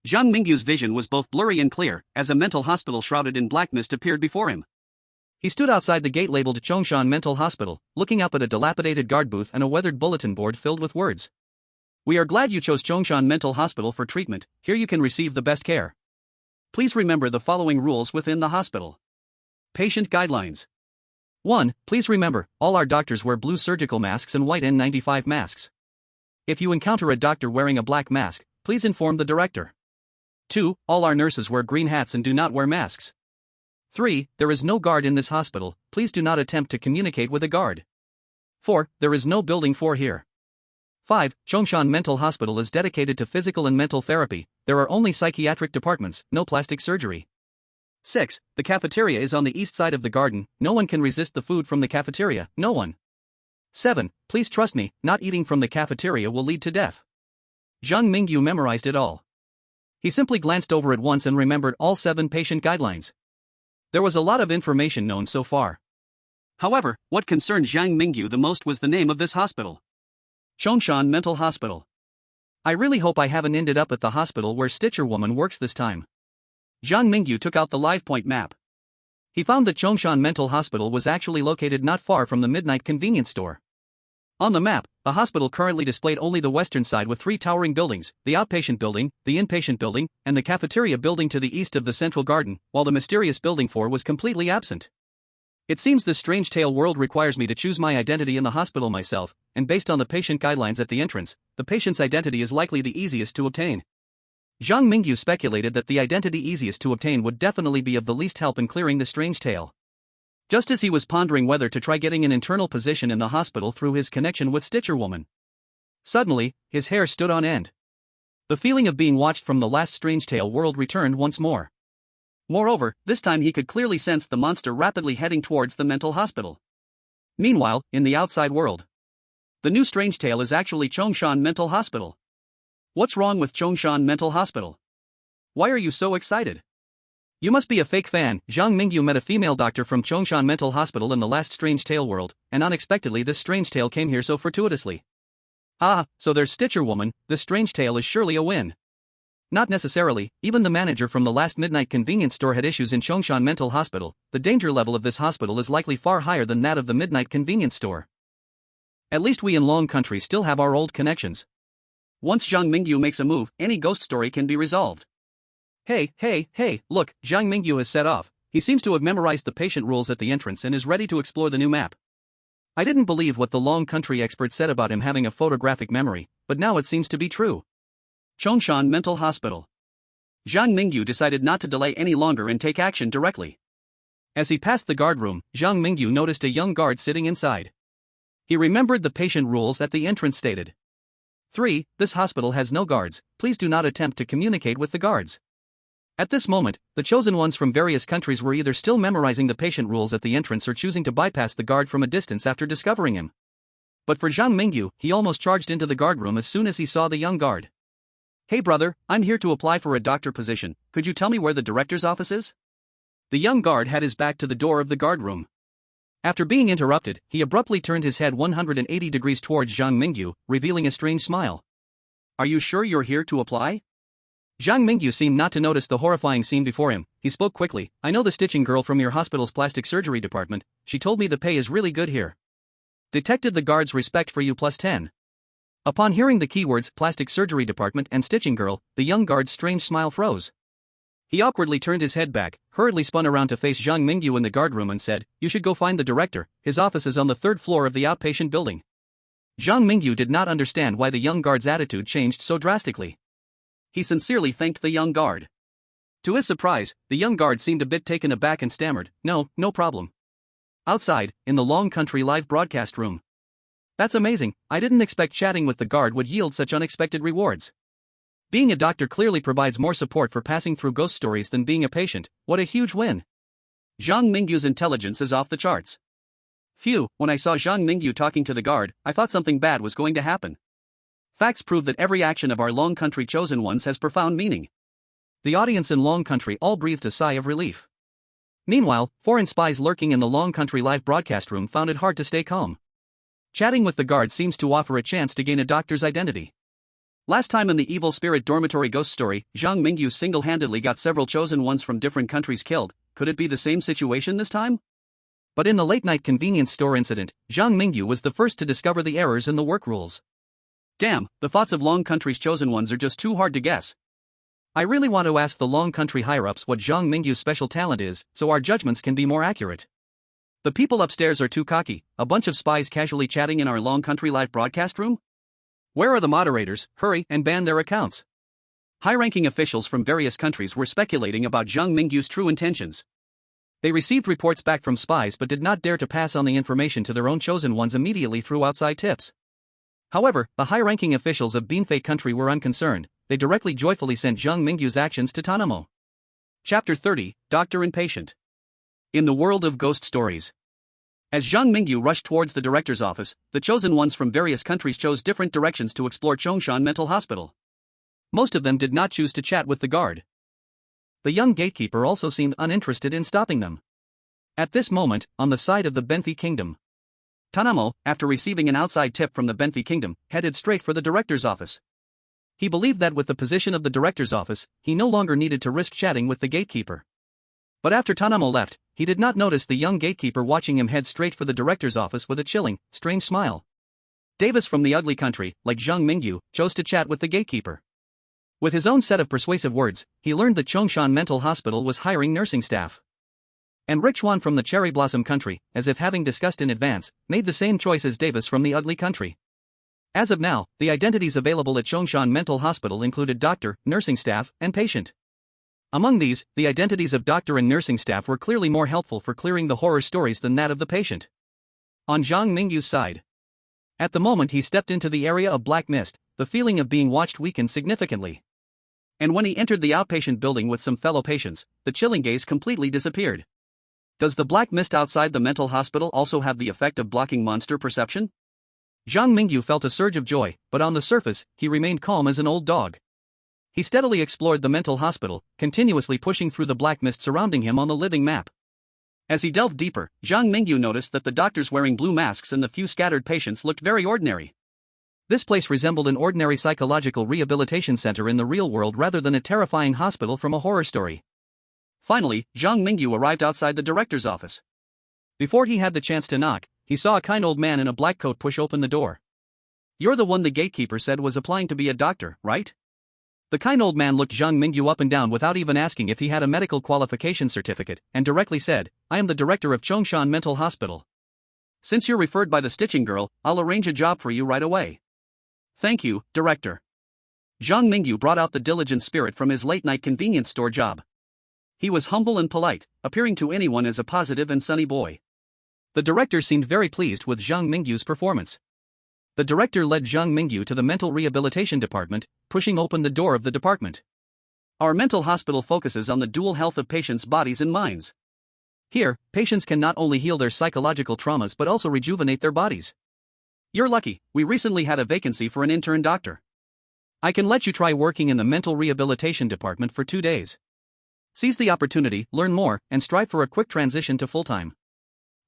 Zhang Mingyu's vision was both blurry and clear, as a mental hospital shrouded in black mist appeared before him. He stood outside the gate labeled Chongshan Mental Hospital, looking up at a dilapidated guard booth and a weathered bulletin board filled with words. We are glad you chose Chongshan Mental Hospital for treatment. Here you can receive the best care. Please remember the following rules within the hospital. Patient guidelines. 1. Please remember, all our doctors wear blue surgical masks and white N95 masks. If you encounter a doctor wearing a black mask, please inform the director. 2. All our nurses wear green hats and do not wear masks. 3. There is no guard in this hospital, please do not attempt to communicate with a guard. 4. There is no building 4 here. 5. Chongshan Mental Hospital is dedicated to physical and mental therapy, there are only psychiatric departments, no plastic surgery. 6. The cafeteria is on the east side of the garden, no one can resist the food from the cafeteria, no one. 7. Please trust me, not eating from the cafeteria will lead to death. Zhang Mingyu memorized it all. He simply glanced over it once and remembered all 7 patient guidelines. There was a lot of information known so far. However, what concerned Zhang Mingyu the most was the name of this hospital. Chongshan Mental Hospital. I really hope I haven't ended up at the hospital where Stitcher Woman works this time. Zhang Mingyu took out the LivePoint map. He found that Chongshan Mental Hospital was actually located not far from the Midnight Convenience Store. On the map, the hospital currently displayed only the western side with 3 towering buildings, the outpatient building, the inpatient building, and the cafeteria building to the east of the central garden, while the mysterious building 4 was completely absent. It seems this strange tale world requires me to choose my identity in the hospital myself, and based on the patient guidelines at the entrance, the patient's identity is likely the easiest to obtain. Zhang Mingyu speculated that the identity easiest to obtain would definitely be of the least help in clearing the strange tale. Just as he was pondering whether to try getting an internal position in the hospital through his connection with Stitcher Woman, suddenly, his hair stood on end. The feeling of being watched from the last strange tale world returned once more. Moreover, this time he could clearly sense the monster rapidly heading towards the mental hospital. Meanwhile, in the outside world, the new strange tale is actually Chongshan Mental Hospital. What's wrong with Chongshan Mental Hospital? Why are you so excited? You must be a fake fan. Zhang Mingyu met a female doctor from Chongshan Mental Hospital in the last strange tale world, and unexpectedly this strange tale came here so fortuitously. Ah, so there's Stitcher Woman. This strange tale is surely a win. Not necessarily. Even the manager from the last midnight convenience store had issues in Chongshan Mental Hospital. The danger level of this hospital is likely far higher than that of the midnight convenience store. At least we in Long Country still have our old connections. Once Zhang Mingyu makes a move, any ghost story can be resolved. Hey, look, Zhang Mingyu has set off. He seems to have memorized the patient rules at the entrance and is ready to explore the new map. I didn't believe what the Long Country expert said about him having a photographic memory, but now it seems to be true. Chongshan Mental Hospital. Zhang Mingyu decided not to delay any longer and take action directly. As he passed the guard room, Zhang Mingyu noticed a young guard sitting inside. He remembered the patient rules at the entrance stated. 3. This hospital has no guards, please do not attempt to communicate with the guards. At this moment, the chosen ones from various countries were either still memorizing the patient rules at the entrance or choosing to bypass the guard from a distance after discovering him. But for Zhang Mingyu, he almost charged into the guard room as soon as he saw the young guard. Hey brother, I'm here to apply for a doctor position, could you tell me where the director's office is? The young guard had his back to the door of the guard room. After being interrupted, he abruptly turned his head 180 degrees towards Zhang Mingyu, revealing a strange smile. Are you sure you're here to apply? Zhang Mingyu seemed not to notice the horrifying scene before him. He spoke quickly. I know the stitching girl from your hospital's plastic surgery department, she told me the pay is really good here. Detected the guard's respect for you +10. Upon hearing the keywords plastic surgery department and stitching girl, the young guard's strange smile froze. He awkwardly turned his head back, hurriedly spun around to face Zhang Mingyu in the guard room and said, you should go find the director, his office is on the 3rd floor of the outpatient building. Zhang Mingyu did not understand why the young guard's attitude changed so drastically. He sincerely thanked the young guard. To his surprise, the young guard seemed a bit taken aback and stammered, no problem. Outside, in the Long Country live broadcast room. That's amazing, I didn't expect chatting with the guard would yield such unexpected rewards. Being a doctor clearly provides more support for passing through ghost stories than being a patient, what a huge win. Zhang Mingyu's intelligence is off the charts. Phew, when I saw Zhang Mingyu talking to the guard, I thought something bad was going to happen. Facts prove that every action of our Long Country chosen ones has profound meaning. The audience in Long Country all breathed a sigh of relief. Meanwhile, foreign spies lurking in the Long Country live broadcast room found it hard to stay calm. Chatting with the guard seems to offer a chance to gain a doctor's identity. Last time in the Evil Spirit Dormitory ghost story, Zhang Mingyu single-handedly got several chosen ones from different countries killed. Could it be the same situation this time? But in the late-night convenience store incident, Zhang Mingyu was the first to discover the errors in the work rules. Damn, the thoughts of Long Country's chosen ones are just too hard to guess. I really want to ask the Long Country higher-ups what Zhang Mingyu's special talent is, so our judgments can be more accurate. The people upstairs are too cocky, a bunch of spies casually chatting in our Long Country live broadcast room? Where are the moderators? Hurry and ban their accounts. High-ranking officials from various countries were speculating about Zhang Mingyu's true intentions. They received reports back from spies but did not dare to pass on the information to their own chosen ones immediately through outside tips. However, the high-ranking officials of Beanfei country were unconcerned. They directly joyfully sent Zhang Mingyu's actions to Tanamo. Chapter 30, Doctor and Patient. In the world of ghost stories. As Zhang Mingyu rushed towards the director's office, the chosen ones from various countries chose different directions to explore Chongshan Mental Hospital. Most of them did not choose to chat with the guard. The young gatekeeper also seemed uninterested in stopping them. At this moment, on the side of the Beanfei Kingdom, Tanamo, after receiving an outside tip from the Beanfei Kingdom, headed straight for the director's office. He believed that with the position of the director's office, he no longer needed to risk chatting with the gatekeeper. But after Tanamo left, he did not notice the young gatekeeper watching him head straight for the director's office with a chilling, strange smile. Davis from the ugly country, like Zhang Mingyu, chose to chat with the gatekeeper. With his own set of persuasive words, he learned that Chongshan Mental Hospital was hiring nursing staff. And Rick Chuan from the Cherry Blossom country, as if having discussed in advance, made the same choice as Davis from the ugly country. As of now, the identities available at Chongshan Mental Hospital included doctor, nursing staff, and patient. Among these, the identities of doctor and nursing staff were clearly more helpful for clearing the horror stories than that of the patient. On Zhang Mingyu's side. At the moment he stepped into the area of black mist, the feeling of being watched weakened significantly. And when he entered the outpatient building with some fellow patients, the chilling gaze completely disappeared. Does the black mist outside the mental hospital also have the effect of blocking monster perception? Zhang Mingyu felt a surge of joy, but on the surface, he remained calm as an old dog. He steadily explored the mental hospital, continuously pushing through the black mist surrounding him on the living map. As he delved deeper, Zhang Mingyu noticed that the doctors wearing blue masks and the few scattered patients looked very ordinary. This place resembled an ordinary psychological rehabilitation center in the real world rather than a terrifying hospital from a horror story. Finally, Zhang Mingyu arrived outside the director's office. Before he had the chance to knock, he saw a kind old man in a black coat push open the door. "You're the one the gatekeeper said was applying to be a doctor, right?" The kind old man looked Zhang Mingyu up and down without even asking if he had a medical qualification certificate, and directly said, "I am the director of Chongshan Mental Hospital. Since you're referred by the stitching girl, I'll arrange a job for you right away." "Thank you, director." Zhang Mingyu brought out the diligent spirit from his late-night convenience store job. He was humble and polite, appearing to anyone as a positive and sunny boy. The director seemed very pleased with Zhang Mingyu's performance. The director led Zhang Mingyu to the mental rehabilitation department, pushing open the door of the department. "Our mental hospital focuses on the dual health of patients' bodies and minds. Here, patients can not only heal their psychological traumas but also rejuvenate their bodies. You're lucky, we recently had a vacancy for an intern doctor. I can let you try working in the mental rehabilitation department for 2 days. Seize the opportunity, learn more, and strive for a quick transition to full-time.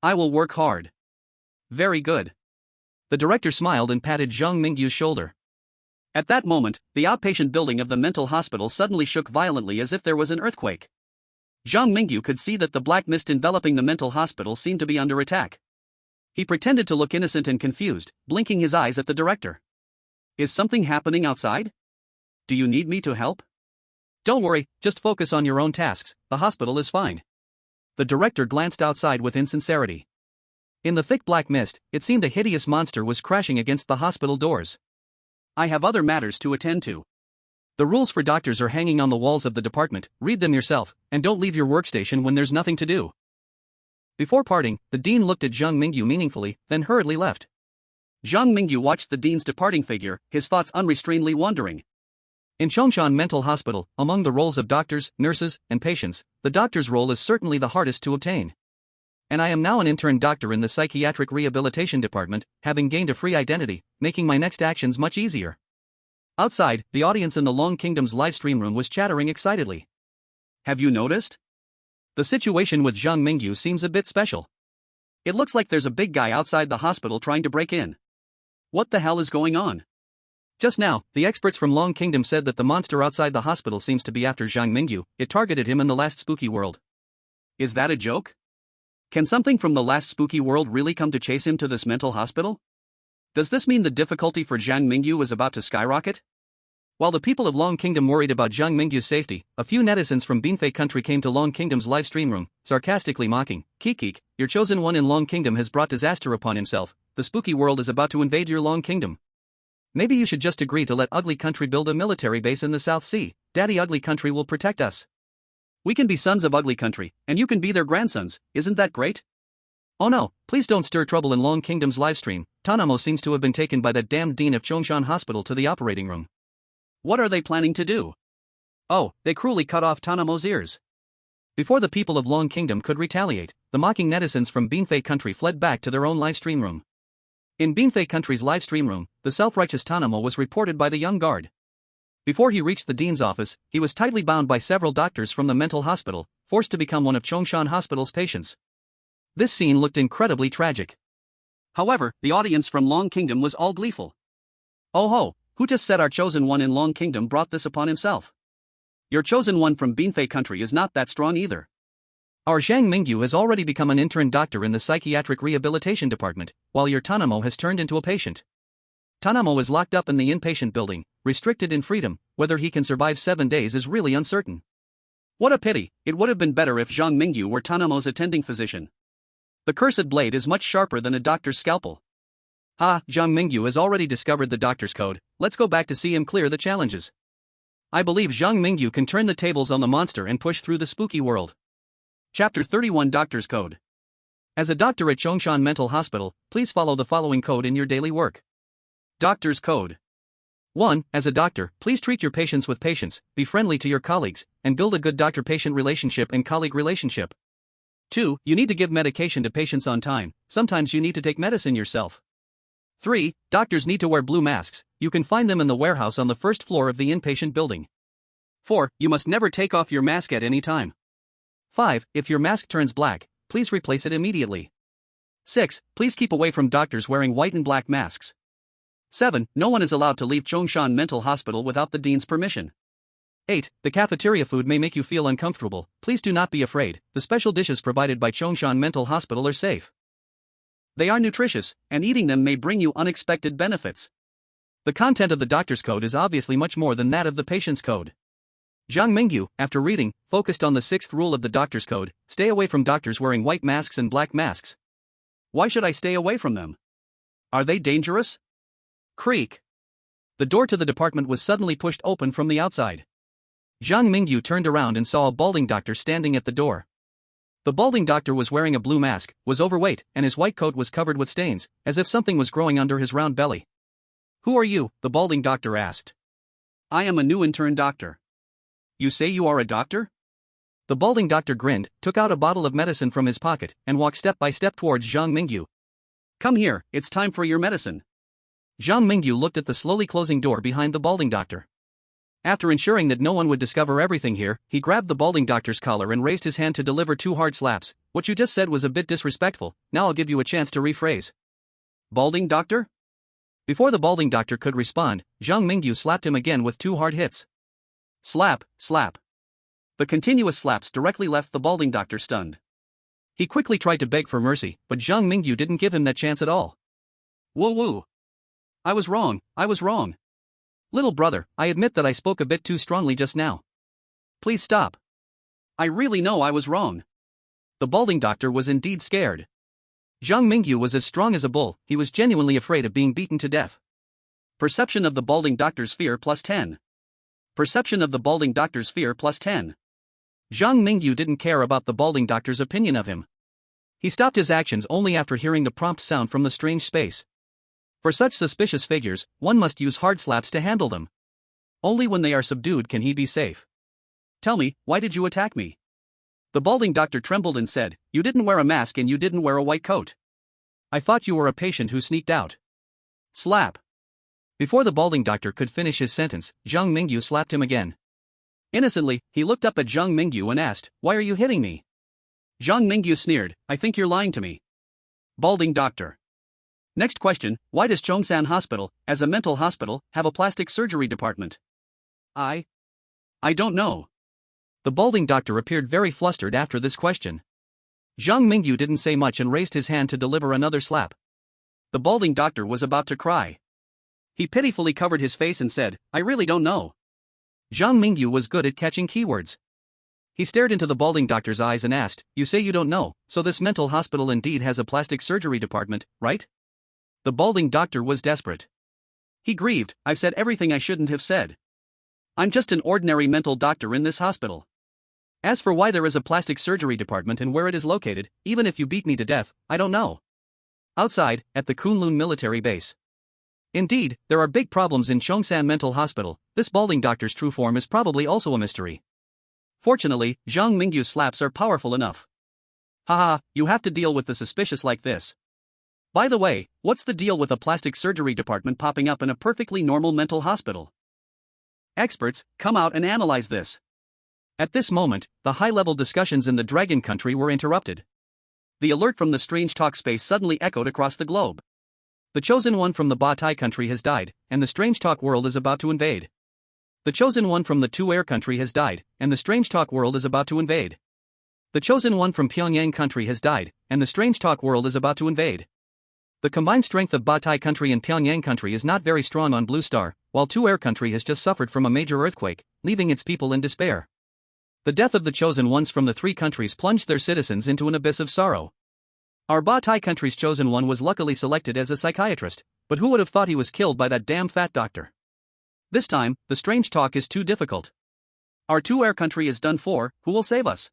I will work hard." "Very good." The director smiled and patted Zhang Mingyu's shoulder. At that moment, the outpatient building of the mental hospital suddenly shook violently as if there was an earthquake. Zhang Mingyu could see that the black mist enveloping the mental hospital seemed to be under attack. He pretended to look innocent and confused, blinking his eyes at the director. "Is something happening outside? Do you need me to help?" "Don't worry, just focus on your own tasks, the hospital is fine." The director glanced outside with insincerity. In the thick black mist, it seemed a hideous monster was crashing against the hospital doors. "I have other matters to attend to. The rules for doctors are hanging on the walls of the department, read them yourself, and don't leave your workstation when there's nothing to do." Before parting, the dean looked at Zhang Mingyu meaningfully, then hurriedly left. Zhang Mingyu watched the dean's departing figure, his thoughts unrestrainedly wandering. In Chongshan Mental Hospital, among the roles of doctors, nurses, and patients, the doctor's role is certainly the hardest to obtain. And I am now an intern doctor in the psychiatric rehabilitation department, having gained a free identity, making my next actions much easier. Outside, the audience in the Long Kingdom's live stream room was chattering excitedly. "Have you noticed? The situation with Zhang Mingyu seems a bit special. It looks like there's a big guy outside the hospital trying to break in. What the hell is going on? Just now, the experts from Long Kingdom said that the monster outside the hospital seems to be after Zhang Mingyu. It targeted him in the last spooky world. Is that a joke? Can something from the last spooky world really come to chase him to this mental hospital? Does this mean the difficulty for Zhang Mingyu is about to skyrocket?" While the people of Long Kingdom worried about Zhang Mingyu's safety, a few netizens from Beanfei country came to Long Kingdom's live stream room, sarcastically mocking, "Kikik, your chosen one in Long Kingdom has brought disaster upon himself. The spooky world is about to invade your Long Kingdom. Maybe you should just agree to let Ugly Country build a military base in the South Sea. Daddy Ugly Country will protect us. We can be sons of Ugly Country, and you can be their grandsons, isn't that great? Oh no, please don't stir trouble in Long Kingdom's livestream. Tanamo seems to have been taken by that damned dean of Chongshan Hospital to the operating room. What are they planning to do? Oh, they cruelly cut off Tanamo's ears." Before the people of Long Kingdom could retaliate, the mocking netizens from Beanfei country fled back to their own livestream room. In Beanfei country's livestream room, the self-righteous Tanamo was reported by the young guard. Before he reached the dean's office, he was tightly bound by several doctors from the mental hospital, forced to become one of Chongshan Hospital's patients. This scene looked incredibly tragic. However, the audience from Long Kingdom was all gleeful. "Oh ho, who just said our chosen one in Long Kingdom brought this upon himself? Your chosen one from Beanfei country is not that strong either. Our Zhang Mingyu has already become an intern doctor in the psychiatric rehabilitation department, while your Tanamo has turned into a patient. Tanamo is locked up in the inpatient building, restricted in freedom. Whether he can survive 7 days is really uncertain. What a pity, it would have been better if Zhang Mingyu were Tanamo's attending physician. The cursed blade is much sharper than a doctor's scalpel. Zhang Mingyu has already discovered the doctor's code, let's go back to see him clear the challenges. I believe Zhang Mingyu can turn the tables on the monster and push through the spooky world. Chapter 31 Doctor's Code. As a doctor at Chongshan Mental Hospital, please follow the following code in your daily work. Doctor's Code. 1. As a doctor, please treat your patients with patience, be friendly to your colleagues, and build a good doctor-patient relationship and colleague relationship. 2. You need to give medication to patients on time, sometimes you need to take medicine yourself. 3. Doctors need to wear blue masks, you can find them in the warehouse on the first floor of the inpatient building. 4. You must never take off your mask at any time. 5. If your mask turns black, please replace it immediately. 6. Please keep away from doctors wearing white and black masks. 7. No one is allowed to leave Chongshan Mental Hospital without the dean's permission. 8. The cafeteria food may make you feel uncomfortable, please do not be afraid, the special dishes provided by Chongshan Mental Hospital are safe. They are nutritious, and eating them may bring you unexpected benefits. The content of the doctor's code is obviously much more than that of the patient's code. Zhang Mingyu, after reading, focused on the 6th rule of the doctor's code, stay away from doctors wearing white masks and black masks. Why should I stay away from them? Are they dangerous? Creak. The door to the department was suddenly pushed open from the outside. Zhang Mingyu turned around and saw a balding doctor standing at the door. The balding doctor was wearing a blue mask, was overweight, and his white coat was covered with stains, as if something was growing under his round belly. Who are you? The balding doctor asked. I am a new intern doctor. You say you are a doctor? The balding doctor grinned, took out a bottle of medicine from his pocket, and walked step by step towards Zhang Mingyu. Come here, it's time for your medicine. Zhang Mingyu looked at the slowly closing door behind the balding doctor. After ensuring that no one would discover everything here, he grabbed the balding doctor's collar and raised his hand to deliver 2 hard slaps. What you just said was a bit disrespectful, now I'll give you a chance to rephrase. Balding doctor? Before the balding doctor could respond, Zhang Mingyu slapped him again with 2 hard hits. Slap, slap. The continuous slaps directly left the balding doctor stunned. He quickly tried to beg for mercy, but Zhang Mingyu didn't give him that chance at all. Woo woo. I was wrong. Little brother, I admit that I spoke a bit too strongly just now. Please stop. I really know I was wrong. The balding doctor was indeed scared. Zhang Mingyu was as strong as a bull, he was genuinely afraid of being beaten to death. Perception of the balding doctor's fear plus 10. Perception of the balding doctor's fear plus 10. Zhang Mingyu didn't care about the balding doctor's opinion of him. He stopped his actions only after hearing the prompt sound from the strange space. For such suspicious figures, one must use hard slaps to handle them. Only when they are subdued can he be safe. Tell me, why did you attack me? The balding doctor trembled and said, you didn't wear a mask and you didn't wear a white coat. I thought you were a patient who sneaked out. Slap. Before the balding doctor could finish his sentence, Zhang Mingyu slapped him again. Innocently, he looked up at Zhang Mingyu and asked, why are you hitting me? Zhang Mingyu sneered, I think you're lying to me. Balding doctor. Next question, why does Chongshan Hospital, as a mental hospital, have a plastic surgery department? I don't know. The balding doctor appeared very flustered after this question. Zhang Mingyu didn't say much and raised his hand to deliver another slap. The balding doctor was about to cry. He pitifully covered his face and said, I really don't know. Zhang Mingyu was good at catching keywords. He stared into the balding doctor's eyes and asked, you say you don't know, so this mental hospital indeed has a plastic surgery department, right? The balding doctor was desperate. He grieved, I've said everything I shouldn't have said. I'm just an ordinary mental doctor in this hospital. As for why there is a plastic surgery department and where it is located, even if you beat me to death, I don't know. Outside, at the Kunlun military base. Indeed, there are big problems in Chongshan Mental Hospital, this balding doctor's true form is probably also a mystery. Fortunately, Zhang Mingyu's slaps are powerful enough. Haha, you have to deal with the suspicious like this. By the way, what's the deal with a plastic surgery department popping up in a perfectly normal mental hospital? Experts, come out and analyze this. At this moment, the high-level discussions in the Dragon Country were interrupted. The alert from the strange talk space suddenly echoed across the globe. The chosen one from the Ba Tai country has died, and the strange talk world is about to invade. The chosen one from the Two Air country has died, and the strange talk world is about to invade. The chosen one from Pyongyang country has died, and the strange talk world is about to invade. The combined strength of Batai country and Pyongyang country is not very strong on Blue Star, while Two Air country has just suffered from a major earthquake, leaving its people in despair. The death of the chosen ones from the three countries plunged their citizens into an abyss of sorrow. Our Batai country's chosen one was luckily selected as a psychiatrist, but who would have thought he was killed by that damn fat doctor? This time, the strange talk is too difficult. Our Two Air country is done for, who will save us?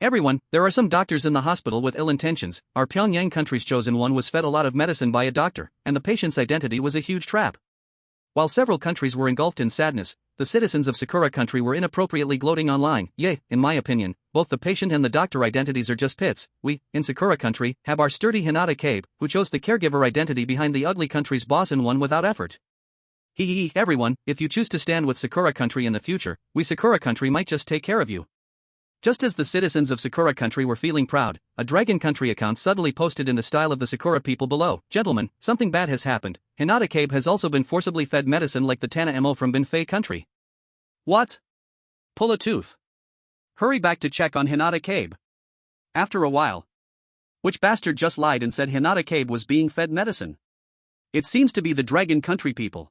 Everyone, there are some doctors in the hospital with ill intentions. Our Pyongyang country's chosen one was fed a lot of medicine by a doctor, and the patient's identity was a huge trap. While several countries were engulfed in sadness, the citizens of Sakura country were inappropriately gloating online. Yay, in my opinion, both the patient and the doctor identities are just pits. We, in Sakura country, have our sturdy Hinata Cabe, who chose the caregiver identity behind the ugly country's boss and won without effort. Hee everyone, if you choose to stand with Sakura country in the future, we Sakura country might just take care of you. Just as the citizens of Sakura country were feeling proud, a Dragon country account suddenly posted in the style of the Sakura people below. Gentlemen, something bad has happened. Hinata Cabe has also been forcibly fed medicine like the Tana Mo from Binfei country. What? Pull a tooth. Hurry back to check on Hinata Cabe. After a while. Which bastard just lied and said Hinata Cabe was being fed medicine? It seems to be the Dragon country people.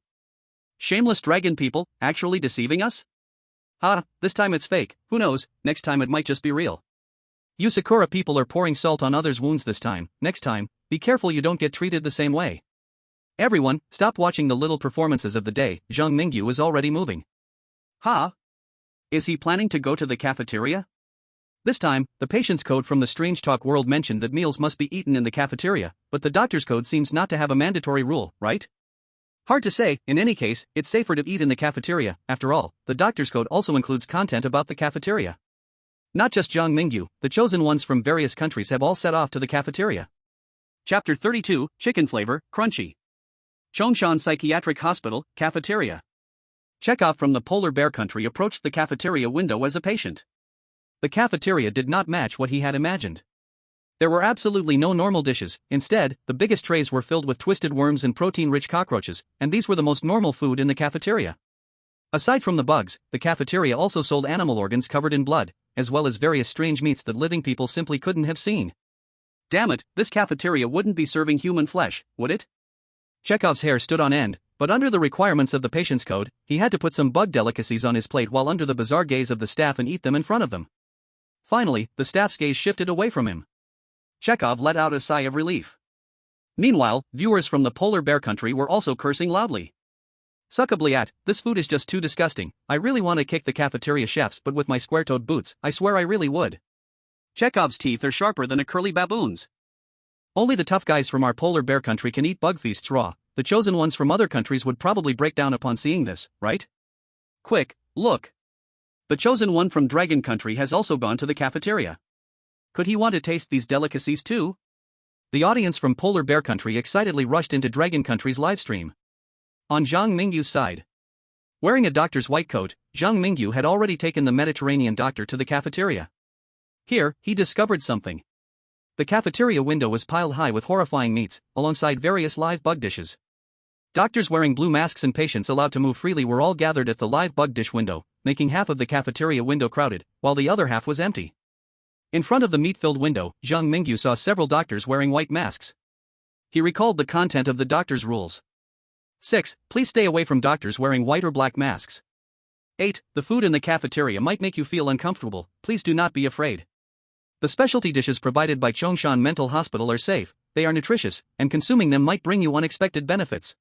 Shameless Dragon people, actually deceiving us? This time it's fake, who knows, next time it might just be real. You Sakura people are pouring salt on others' wounds this time. Next time, be careful you don't get treated the same way. Everyone, stop watching the little performances of the day. Zhang Mingyu is already moving. Is he planning to go to the cafeteria? This time, the patient's code from the Strange Talk world mentioned that meals must be eaten in the cafeteria, but the doctor's code seems not to have a mandatory rule, right? Hard to say. In any case, it's safer to eat in the cafeteria. After all, the doctor's code also includes content about the cafeteria. Not just Zhang Mingyu, the chosen ones from various countries have all set off to the cafeteria. Chapter 32, Chicken Flavor, Crunchy. Chongshan Psychiatric Hospital, Cafeteria. Chekhov from the Polar Bear country approached the cafeteria window as a patient. The cafeteria did not match what he had imagined. There were absolutely no normal dishes. Instead, the biggest trays were filled with twisted worms and protein-rich cockroaches, and these were the most normal food in the cafeteria. Aside from the bugs, the cafeteria also sold animal organs covered in blood, as well as various strange meats that living people simply couldn't have seen. Damn it, this cafeteria wouldn't be serving human flesh, would it? Chekhov's hair stood on end, but under the requirements of the patient's code, he had to put some bug delicacies on his plate while under the bizarre gaze of the staff and eat them in front of them. Finally, the staff's gaze shifted away from him. Chekhov let out a sigh of relief. Meanwhile, viewers from the Polar Bear country were also cursing loudly. Suckably this food is just too disgusting. I really want to kick the cafeteria chefs, but with my square-toed boots, I swear I really would. Chekhov's teeth are sharper than a curly baboon's. Only the tough guys from our Polar Bear country can eat bug feasts raw. The chosen ones from other countries would probably break down upon seeing this, right? Quick, look. The chosen one from Dragon country has also gone to the cafeteria. Could he want to taste these delicacies too? The audience from Polar Bear country excitedly rushed into Dragon country's livestream. On Zhang Mingyu's side. Wearing a doctor's white coat, Zhang Mingyu had already taken the Mediterranean doctor to the cafeteria. Here, he discovered something. The cafeteria window was piled high with horrifying meats, alongside various live bug dishes. Doctors wearing blue masks and patients allowed to move freely were all gathered at the live bug dish window, making half of the cafeteria window crowded, while the other half was empty. In front of the meat-filled window, Zhang Mingyu saw several doctors wearing white masks. He recalled the content of the doctor's rules. 6. Please stay away from doctors wearing white or black masks. 8. The food in the cafeteria might make you feel uncomfortable, please do not be afraid. The specialty dishes provided by Chongshan Mental Hospital are safe, they are nutritious, and consuming them might bring you unexpected benefits.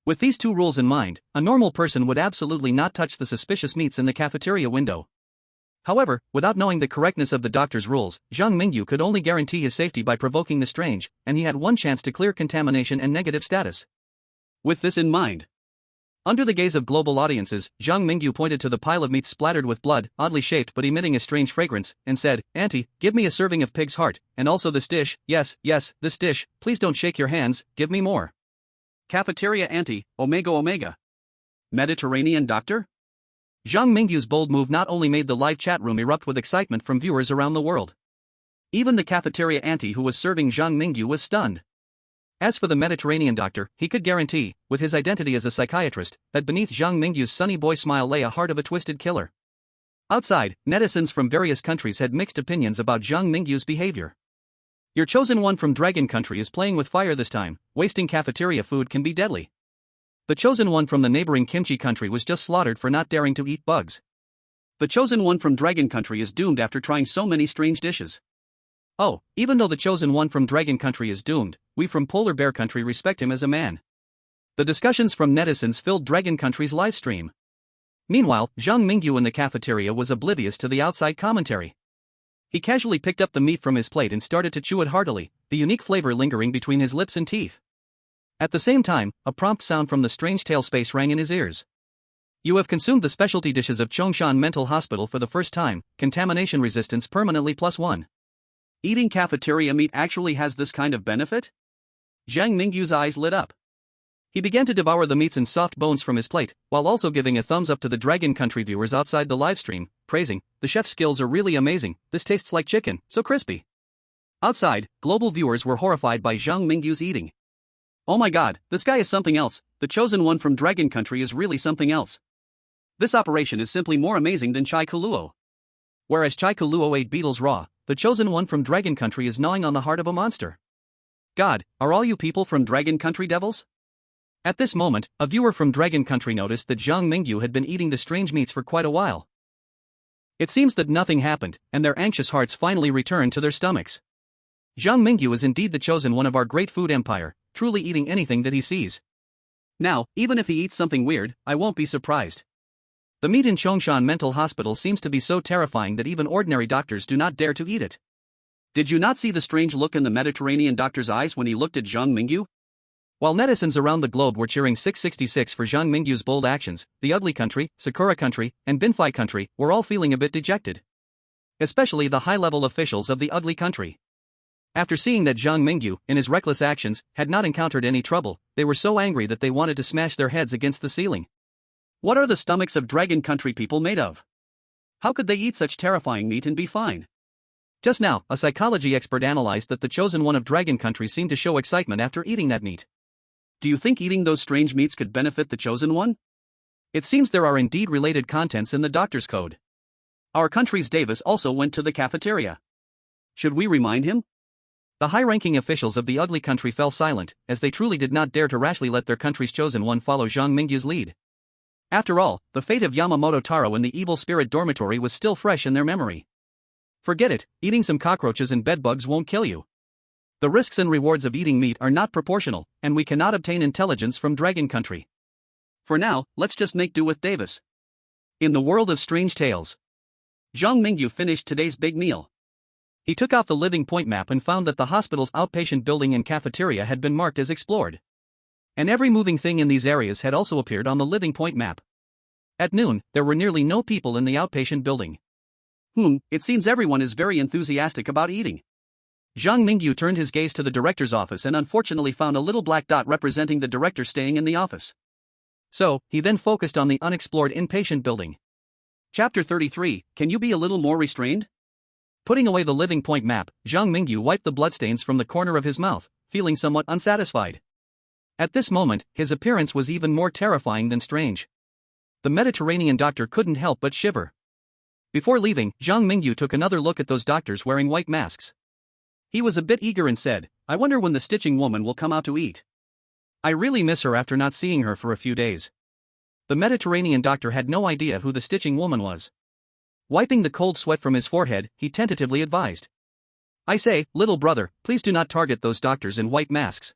With these two rules in mind, a normal person would absolutely not touch the suspicious meats in the cafeteria window. However, without knowing the correctness of the doctor's rules, Zhang Mingyu could only guarantee his safety by provoking the strange, and he had one chance to clear contamination and negative status. With this in mind, under the gaze of global audiences, Zhang Mingyu pointed to the pile of meat splattered with blood, oddly shaped but emitting a strange fragrance, and said, "Auntie, give me a serving of pig's heart, and also this dish, yes, this dish, please don't shake your hands, give me more." Cafeteria Auntie, Omega Omega. Mediterranean doctor? Zhang Mingyu's bold move not only made the live chat room erupt with excitement from viewers around the world. Even the cafeteria auntie who was serving Zhang Mingyu was stunned. As for the Mediterranean doctor, he could guarantee, with his identity as a psychiatrist, that beneath Zhang Mingyu's sunny boy smile lay a heart of a twisted killer. Outside, netizens from various countries had mixed opinions about Zhang Mingyu's behavior. Your chosen one from Dragon Country is playing with fire this time. Wasting cafeteria food can be deadly. The chosen one from the neighboring Kimchi country was just slaughtered for not daring to eat bugs. The chosen one from Dragon Country is doomed after trying so many strange dishes. Oh, even though the chosen one from Dragon Country is doomed, we from Polar Bear Country respect him as a man. The discussions from netizens filled Dragon Country's livestream. Meanwhile, Zhang Mingyu in the cafeteria was oblivious to the outside commentary. He casually picked up the meat from his plate and started to chew it heartily, the unique flavor lingering between his lips and teeth. At the same time, a prompt sound from the strange tail space rang in his ears. You have consumed the specialty dishes of Chongshan Mental Hospital for the first time, contamination resistance permanently +1. Eating cafeteria meat actually has this kind of benefit? Zhang Mingyu's eyes lit up. He began to devour the meats and soft bones from his plate, while also giving a thumbs up to the Dragon Country viewers outside the livestream, praising, "The chef's skills are really amazing, this tastes like chicken, so crispy." Outside, global viewers were horrified by Zhang Mingyu's eating. Oh my god, this guy is something else, the chosen one from Dragon Country is really something else. This operation is simply more amazing than Chai Kuluo. Whereas Chai Kuluo ate beetles raw, the chosen one from Dragon Country is gnawing on the heart of a monster. God, are all you people from Dragon Country devils? At this moment, a viewer from Dragon Country noticed that Zhang Mingyu had been eating the strange meats for quite a while. It seems that nothing happened, and their anxious hearts finally returned to their stomachs. Zhang Mingyu is indeed the chosen one of our great food empire, truly eating anything that he sees. Now, even if he eats something weird, I won't be surprised. The meat in Chongshan Mental Hospital seems to be so terrifying that even ordinary doctors do not dare to eat it. Did you not see the strange look in the Mediterranean doctor's eyes when he looked at Zhang Mingyu? While netizens around the globe were cheering 666 for Zhang Mingyu's bold actions, the Ugly Country, Sakura Country, and Binfai Country were all feeling a bit dejected. Especially the high-level officials of the Ugly Country. After seeing that Zhang Mingyu, in his reckless actions, had not encountered any trouble, they were so angry that they wanted to smash their heads against the ceiling. What are the stomachs of Dragon Country people made of? How could they eat such terrifying meat and be fine? Just now, a psychology expert analyzed that the chosen one of Dragon Country seemed to show excitement after eating that meat. Do you think eating those strange meats could benefit the chosen one? It seems there are indeed related contents in the doctor's code. Our country's Davis also went to the cafeteria. Should we remind him? The high-ranking officials of the Ugly Country fell silent, as they truly did not dare to rashly let their country's chosen one follow Zhang Mingyu's lead. After all, the fate of Yamamoto Taro in the evil spirit dormitory was still fresh in their memory. Forget it, eating some cockroaches and bedbugs won't kill you. The risks and rewards of eating meat are not proportional, and we cannot obtain intelligence from Dragon Country. For now, let's just make do with Davis. In the world of strange tales, Zhang Mingyu finished today's big meal. He took out the living point map and found that the hospital's outpatient building and cafeteria had been marked as explored. And every moving thing in these areas had also appeared on the living point map. At noon, there were nearly no people in the outpatient building. It seems everyone is very enthusiastic about eating. Zhang Mingyu turned his gaze to the director's office and unfortunately found a little black dot representing the director staying in the office. So, he then focused on the unexplored inpatient building. Chapter 33, Can you be a little more restrained? Putting away the living point map, Zhang Mingyu wiped the bloodstains from the corner of his mouth, feeling somewhat unsatisfied. At this moment, his appearance was even more terrifying than strange. The Mediterranean doctor couldn't help but shiver. Before leaving, Zhang Mingyu took another look at those doctors wearing white masks. He was a bit eager and said, I wonder when the stitching woman will come out to eat. I really miss her after not seeing her for a few days. The Mediterranean doctor had no idea who the stitching woman was. Wiping the cold sweat from his forehead, he tentatively advised. I say, little brother, please do not target those doctors in white masks.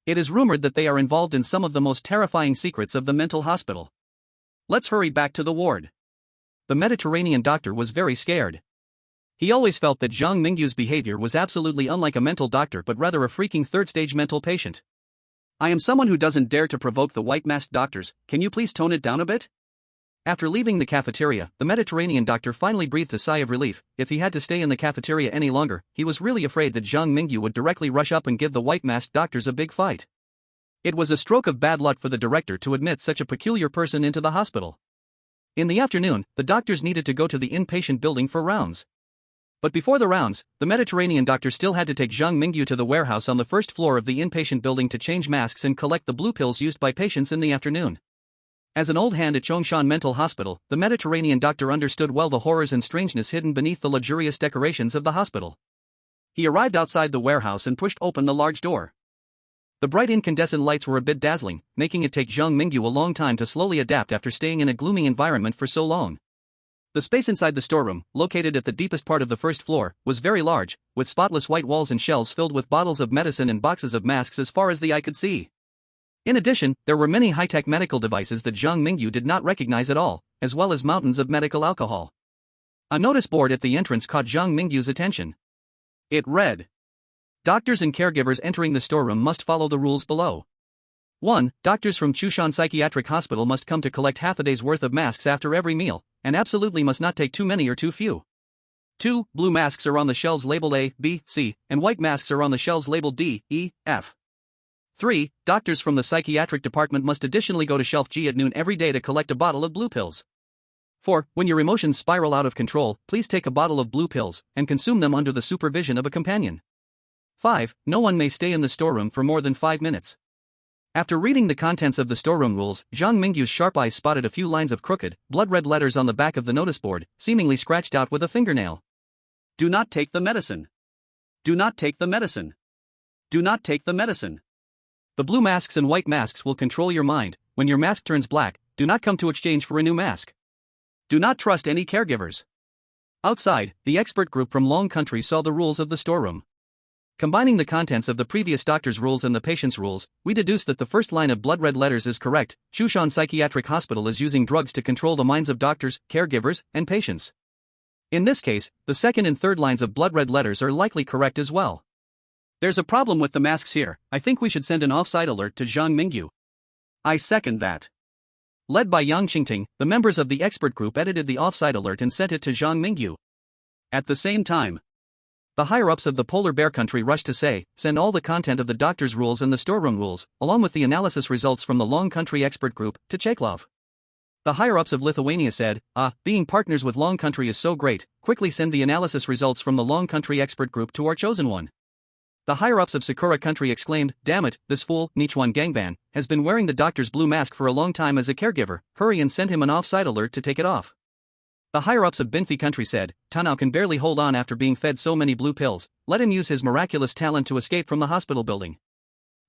It is rumored that they are involved in some of the most terrifying secrets of the mental hospital. Let's hurry back to the ward. The Mediterranean doctor was very scared. He always felt that Zhang Mingyu's behavior was absolutely unlike a mental doctor but rather a freaking third-stage mental patient. I am someone who doesn't dare to provoke the white-masked doctors, can you please tone it down a bit? After leaving the cafeteria, the Mediterranean doctor finally breathed a sigh of relief. If he had to stay in the cafeteria any longer, he was really afraid that Zhang Mingyu would directly rush up and give the white-masked doctors a big fight. It was a stroke of bad luck for the director to admit such a peculiar person into the hospital. In the afternoon, the doctors needed to go to the inpatient building for rounds. But before the rounds, the Mediterranean doctor still had to take Zhang Mingyu to the warehouse on the first floor of the inpatient building to change masks and collect the blue pills used by patients in the afternoon. As an old hand at Chongshan Mental Hospital, the Mediterranean doctor understood well the horrors and strangeness hidden beneath the luxurious decorations of the hospital. He arrived outside the warehouse and pushed open the large door. The bright incandescent lights were a bit dazzling, making it take Zhang Mingyu a long time to slowly adapt after staying in a gloomy environment for so long. The space inside the storeroom, located at the deepest part of the first floor, was very large, with spotless white walls and shelves filled with bottles of medicine and boxes of masks as far as the eye could see. In addition, there were many high-tech medical devices that Zhang Mingyu did not recognize at all, as well as mountains of medical alcohol. A notice board at the entrance caught Zhang Mingyu's attention. It read, "Doctors and caregivers entering the storeroom must follow the rules below. 1. Doctors from Chushan Psychiatric Hospital must come to collect half a day's worth of masks after every meal, and absolutely must not take too many or too few. 2. Blue masks are on the shelves labeled A, B, C, and white masks are on the shelves labeled D, E, F. 3. Doctors from the psychiatric department must additionally go to shelf G at noon every day to collect a bottle of blue pills. 4. When your emotions spiral out of control, please take a bottle of blue pills and consume them under the supervision of a companion. 5. No one may stay in the storeroom for more than 5 minutes. After reading the contents of the storeroom rules, Zhang Mingyu's sharp eyes spotted a few lines of crooked, blood-red letters on the back of the notice board, seemingly scratched out with a fingernail. Do not take the medicine. Do not take the medicine. Do not take the medicine. The blue masks and white masks will control your mind. When your mask turns black, do not come to exchange for a new mask. Do not trust any caregivers. Outside, the expert group from Long Country saw the rules of the storeroom. Combining the contents of the previous doctor's rules and the patient's rules, we deduce that the first line of blood-red letters is correct. Chushan Psychiatric Hospital is using drugs to control the minds of doctors, caregivers, and patients. In this case, the second and third lines of blood-red letters are likely correct as well. There's a problem with the masks here. I think we should send an off-site alert to Zhang Mingyu. I second that. Led by Yang Qingting, the members of the expert group edited the off-site alert and sent it to Zhang Mingyu. At the same time, the higher-ups of the polar bear country rushed to say, send all the content of the doctor's rules and the storeroom rules, along with the analysis results from the Long Country expert group, to Cheklov. The higher-ups of Lithuania said, being partners with Long Country is so great, quickly send the analysis results from the Long Country expert group to our chosen one. The higher-ups of Sakura country exclaimed, damn it, this fool, Nichuan Gangban, has been wearing the doctor's blue mask for a long time as a caregiver, hurry and send him an off-site alert to take it off. The higher-ups of Binfi country said, Tanao can barely hold on after being fed so many blue pills, let him use his miraculous talent to escape from the hospital building.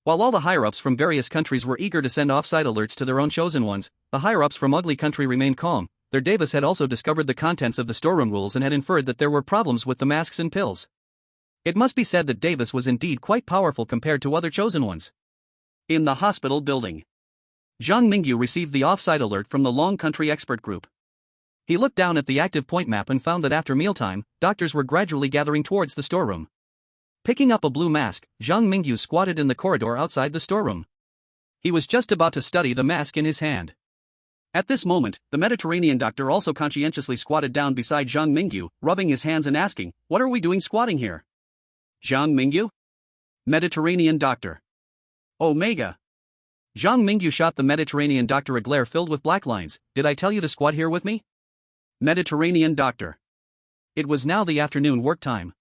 While all the higher-ups from various countries were eager to send off-site alerts to their own chosen ones, the higher-ups from Ugly country remained calm. Their Davis had also discovered the contents of the storeroom rules and had inferred that there were problems with the masks and pills. It must be said that Davis was indeed quite powerful compared to other chosen ones. In the hospital building, Zhang Mingyu received the off-site alert from the Long Country expert group. He looked down at the active point map and found that after mealtime, doctors were gradually gathering towards the storeroom. Picking up a blue mask, Zhang Mingyu squatted in the corridor outside the storeroom. He was just about to study the mask in his hand. At this moment, the Mediterranean doctor also conscientiously squatted down beside Zhang Mingyu, rubbing his hands and asking, what are we doing squatting here? Zhang Mingyu? Mediterranean doctor. Omega. Zhang Mingyu shot the Mediterranean doctor a glare filled with black lines. Did I tell you to squat here with me? Mediterranean doctor. It was now the afternoon work time.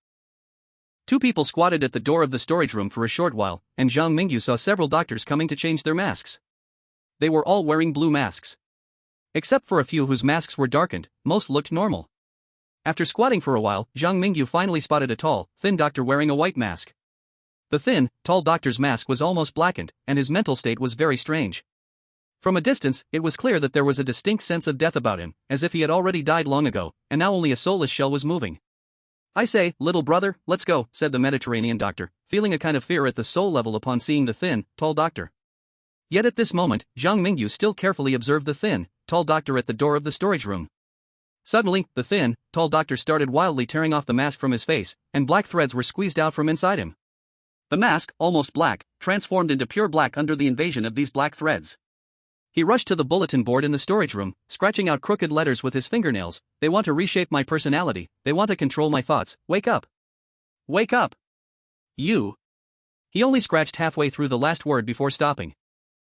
Two people squatted at the door of the storage room for a short while, and Zhang Mingyu saw several doctors coming to change their masks. They were all wearing blue masks. Except for a few whose masks were darkened, most looked normal. After squatting for a while, Zhang Mingyu finally spotted a tall, thin doctor wearing a white mask. The thin, tall doctor's mask was almost blackened, and his mental state was very strange. From a distance, it was clear that there was a distinct sense of death about him, as if he had already died long ago, and now only a soulless shell was moving. I say, little brother, let's go, said the Mediterranean doctor, feeling a kind of fear at the soul level upon seeing the thin, tall doctor. Yet at this moment, Zhang Mingyu still carefully observed the thin, tall doctor at the door of the storage room. Suddenly, the thin, tall doctor started wildly tearing off the mask from his face, and black threads were squeezed out from inside him. The mask, almost black, transformed into pure black under the invasion of these black threads. He rushed to the bulletin board in the storage room, scratching out crooked letters with his fingernails. They want to reshape my personality, they want to control my thoughts. Wake up! Wake up! You! He only scratched halfway through the last word before stopping.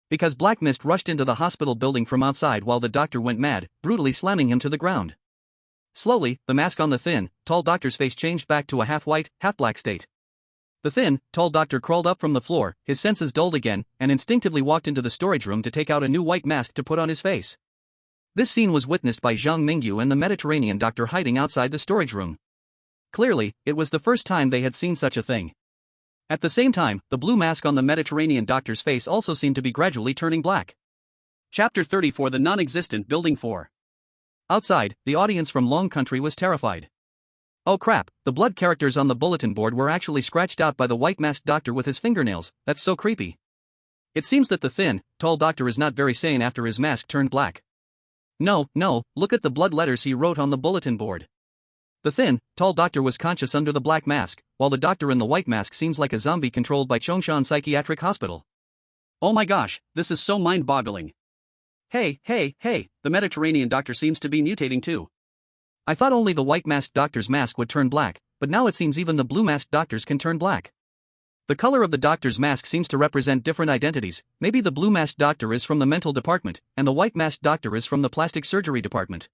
Because black mist rushed into the hospital building from outside while the doctor went mad, brutally slamming him to the ground. Slowly, the mask on the thin, tall doctor's face changed back to a half-white, half-black state. The thin, tall doctor crawled up from the floor, his senses dulled again, and instinctively walked into the storage room to take out a new white mask to put on his face. This scene was witnessed by Zhang Mingyu and the Mediterranean doctor hiding outside the storage room. Clearly, it was the first time they had seen such a thing. At the same time, the blue mask on the Mediterranean doctor's face also seemed to be gradually turning black. Chapter 34: The Non-Existent Building 4. Outside, the audience from Long Country was terrified. Oh crap, the blood characters on the bulletin board were actually scratched out by the white-masked doctor with his fingernails. That's so creepy. It seems that the thin, tall doctor is not very sane after his mask turned black. No, look at the blood letters he wrote on the bulletin board. The thin, tall doctor was conscious under the black mask, while the doctor in the white mask seems like a zombie controlled by Chongshan Psychiatric Hospital. Oh my gosh, this is so mind-boggling. Hey, the Mediterranean doctor seems to be mutating too. I thought only the white-masked doctor's mask would turn black, but now it seems even the blue-masked doctors can turn black. The color of the doctor's mask seems to represent different identities. Maybe the blue-masked doctor is from the mental department, and the white-masked doctor is from the plastic surgery department.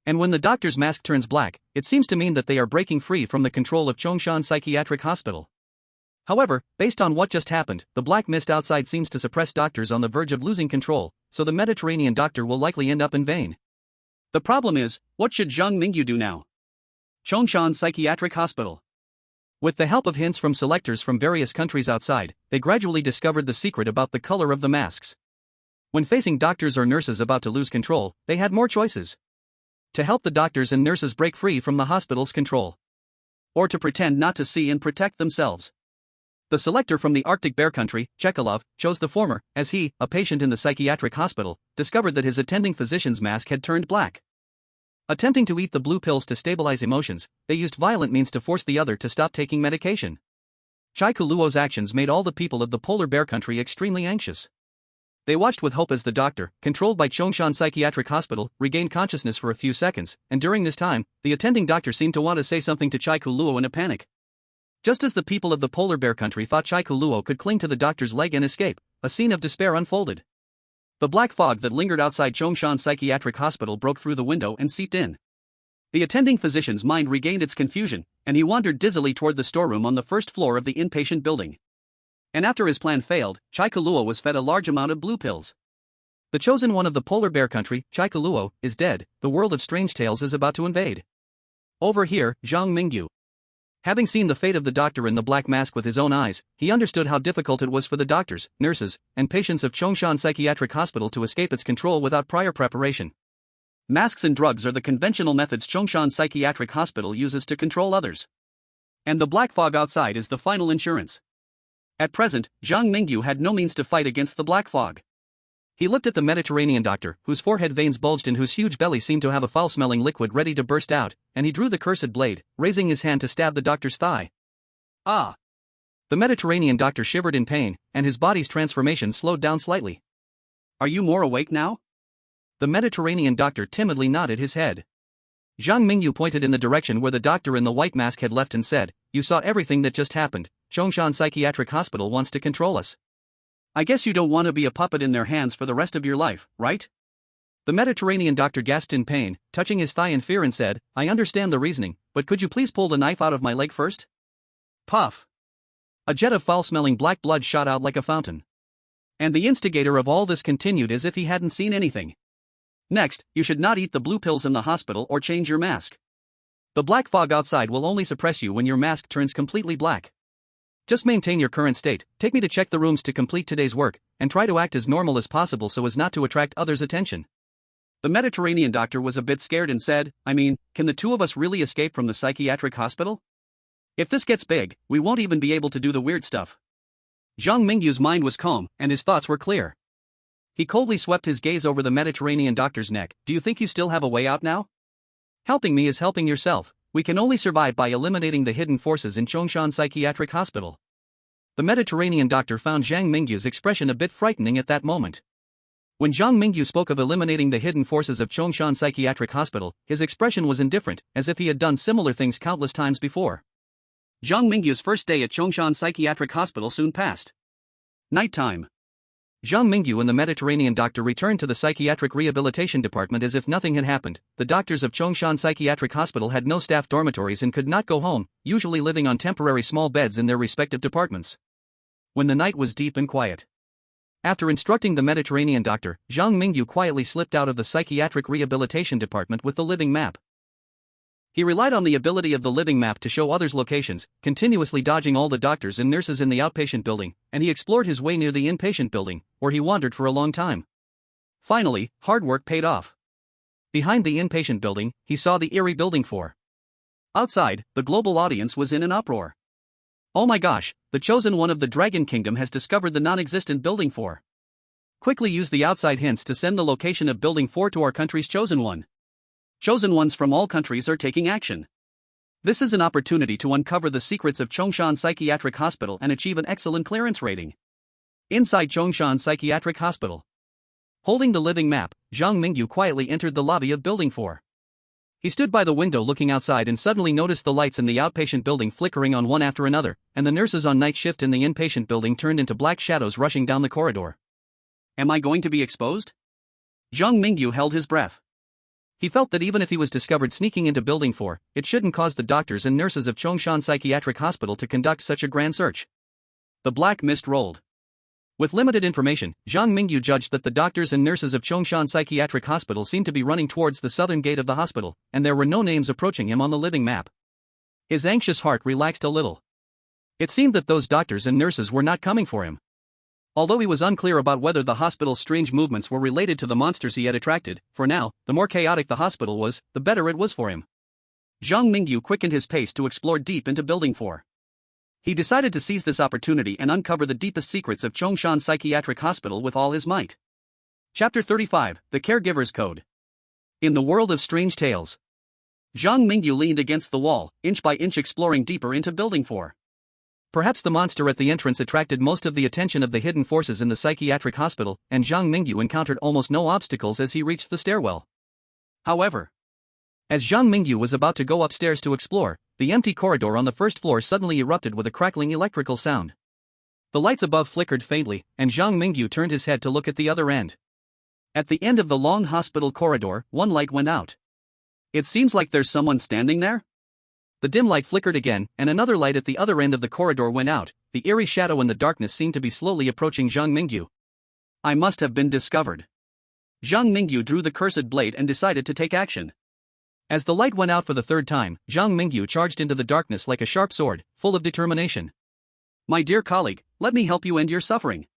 And when the doctor's mask turns black, it seems to mean that they are breaking free from the control of Chongshan Psychiatric Hospital. However, based on what just happened, the black mist outside seems to suppress doctors on the verge of losing control, so the Mediterranean doctor will likely end up in vain. The problem is, what should Zhang Mingyu do now? Chongshan Psychiatric Hospital. With the help of hints from selectors from various countries outside, they gradually discovered the secret about the color of the masks. When facing doctors or nurses about to lose control, they had more choices. To help the doctors and nurses break free from the hospital's control. Or to pretend not to see and protect themselves. The selector from the Arctic Bear Country, Chekalov, chose the former, as he, a patient in the psychiatric hospital, discovered that his attending physician's mask had turned black. Attempting to eat the blue pills to stabilize emotions, they used violent means to force the other to stop taking medication. Chai Kuluo's actions made all the people of the polar bear country extremely anxious. They watched with hope as the doctor, controlled by Chongshan Psychiatric Hospital, regained consciousness for a few seconds, and during this time, the attending doctor seemed to want to say something to Chai Kuluo in a panic. Just as the people of the polar bear country thought Chai Kuluo could cling to the doctor's leg and escape, a scene of despair unfolded. The black fog that lingered outside Chongshan Psychiatric Hospital broke through the window and seeped in. The attending physician's mind regained its confusion, and he wandered dizzily toward the storeroom on the first floor of the inpatient building. And after his plan failed, Chai Kuluo was fed a large amount of blue pills. The chosen one of the polar bear country, Chai Kuluo, is dead. The world of strange tales is about to invade. Over here, Zhang Mingyu. Having seen the fate of the doctor in the black mask with his own eyes, he understood how difficult it was for the doctors, nurses, and patients of Chongshan Psychiatric Hospital to escape its control without prior preparation. Masks and drugs are the conventional methods Chongshan Psychiatric Hospital uses to control others. And the black fog outside is the final insurance. At present, Zhang Mingyu had no means to fight against the black fog. He looked at the Mediterranean doctor, whose forehead veins bulged and whose huge belly seemed to have a foul-smelling liquid ready to burst out, and he drew the cursed blade, raising his hand to stab the doctor's thigh. Ah! The Mediterranean doctor shivered in pain, and his body's transformation slowed down slightly. Are you more awake now? The Mediterranean doctor timidly nodded his head. Zhang Mingyu pointed in the direction where the doctor in the white mask had left and said, "You saw everything that just happened. Chongshan Psychiatric Hospital wants to control us. I guess you don't want to be a puppet in their hands for the rest of your life, right?" The Mediterranean doctor gasped in pain, touching his thigh in fear and said, "I understand the reasoning, but could you please pull the knife out of my leg first?" Puff! A jet of foul-smelling black blood shot out like a fountain. And the instigator of all this continued as if he hadn't seen anything. "Next, you should not eat the blue pills in the hospital or change your mask. The black fog outside will only suppress you when your mask turns completely black. Just maintain your current state, take me to check the rooms to complete today's work, and try to act as normal as possible so as not to attract others' attention." The Mediterranean doctor was a bit scared and said, can the two of us really escape from the psychiatric hospital? If this gets big, we won't even be able to do the weird stuff. Zhang Mingyu's mind was calm, and his thoughts were clear. He coldly swept his gaze over the Mediterranean doctor's neck. "Do you think you still have a way out now? Helping me is helping yourself. We can only survive by eliminating the hidden forces in Chongshan Psychiatric Hospital." The Mediterranean doctor found Zhang Mingyu's expression a bit frightening at that moment. When Zhang Mingyu spoke of eliminating the hidden forces of Chongshan Psychiatric Hospital, his expression was indifferent, as if he had done similar things countless times before. Zhang Mingyu's first day at Chongshan Psychiatric Hospital soon passed. Nighttime. Zhang Mingyu and the Mediterranean doctor returned to the psychiatric rehabilitation department as if nothing had happened. The doctors of Chongshan Psychiatric Hospital had no staff dormitories and could not go home, usually living on temporary small beds in their respective departments. When the night was deep and quiet. After instructing the Mediterranean doctor, Zhang Mingyu quietly slipped out of the psychiatric rehabilitation department with the living map. He relied on the ability of the living map to show others locations, continuously dodging all the doctors and nurses in the outpatient building, and he explored his way near the inpatient building, where he wandered for a long time. Finally, hard work paid off. Behind the inpatient building, he saw the eerie building 4. Outside, the global audience was in an uproar. Oh my gosh, the chosen one of the Dragon Kingdom has discovered the non-existent building 4. Quickly use the outside hints to send the location of building 4 to our country's chosen one. Chosen ones from all countries are taking action. This is an opportunity to uncover the secrets of Chongshan Psychiatric Hospital and achieve an excellent clearance rating. Inside Chongshan Psychiatric Hospital. Holding the living map, Zhang Mingyu quietly entered the lobby of Building 4. He stood by the window looking outside and suddenly noticed the lights in the outpatient building flickering on one after another, and the nurses on night shift in the inpatient building turned into black shadows rushing down the corridor. Am I going to be exposed? Zhang Mingyu held his breath. He felt that even if he was discovered sneaking into Building 4, it shouldn't cause the doctors and nurses of Chongshan Psychiatric Hospital to conduct such a grand search. The black mist rolled. With limited information, Zhang Mingyu judged that the doctors and nurses of Chongshan Psychiatric Hospital seemed to be running towards the southern gate of the hospital, and there were no names approaching him on the living map. His anxious heart relaxed a little. It seemed that those doctors and nurses were not coming for him. Although he was unclear about whether the hospital's strange movements were related to the monsters he had attracted, for now, the more chaotic the hospital was, the better it was for him. Zhang Mingyu quickened his pace to explore deep into Building 4. He decided to seize this opportunity and uncover the deepest secrets of Chongshan Psychiatric Hospital with all his might. Chapter 35, The Caregiver's Code. In the world of strange tales. Zhang Mingyu leaned against the wall, inch by inch exploring deeper into Building 4. Perhaps the monster at the entrance attracted most of the attention of the hidden forces in the psychiatric hospital, and Zhang Mingyu encountered almost no obstacles as he reached the stairwell. However, as Zhang Mingyu was about to go upstairs to explore, the empty corridor on the first floor suddenly erupted with a crackling electrical sound. The lights above flickered faintly, and Zhang Mingyu turned his head to look at the other end. At the end of the long hospital corridor, one light went out. It seems like there's someone standing there? The dim light flickered again, and another light at the other end of the corridor went out. The eerie shadow in the darkness seemed to be slowly approaching Zhang Mingyu. I must have been discovered. Zhang Mingyu drew the cursed blade and decided to take action. As the light went out for the third time, Zhang Mingyu charged into the darkness like a sharp sword, full of determination. My dear colleague, let me help you end your suffering.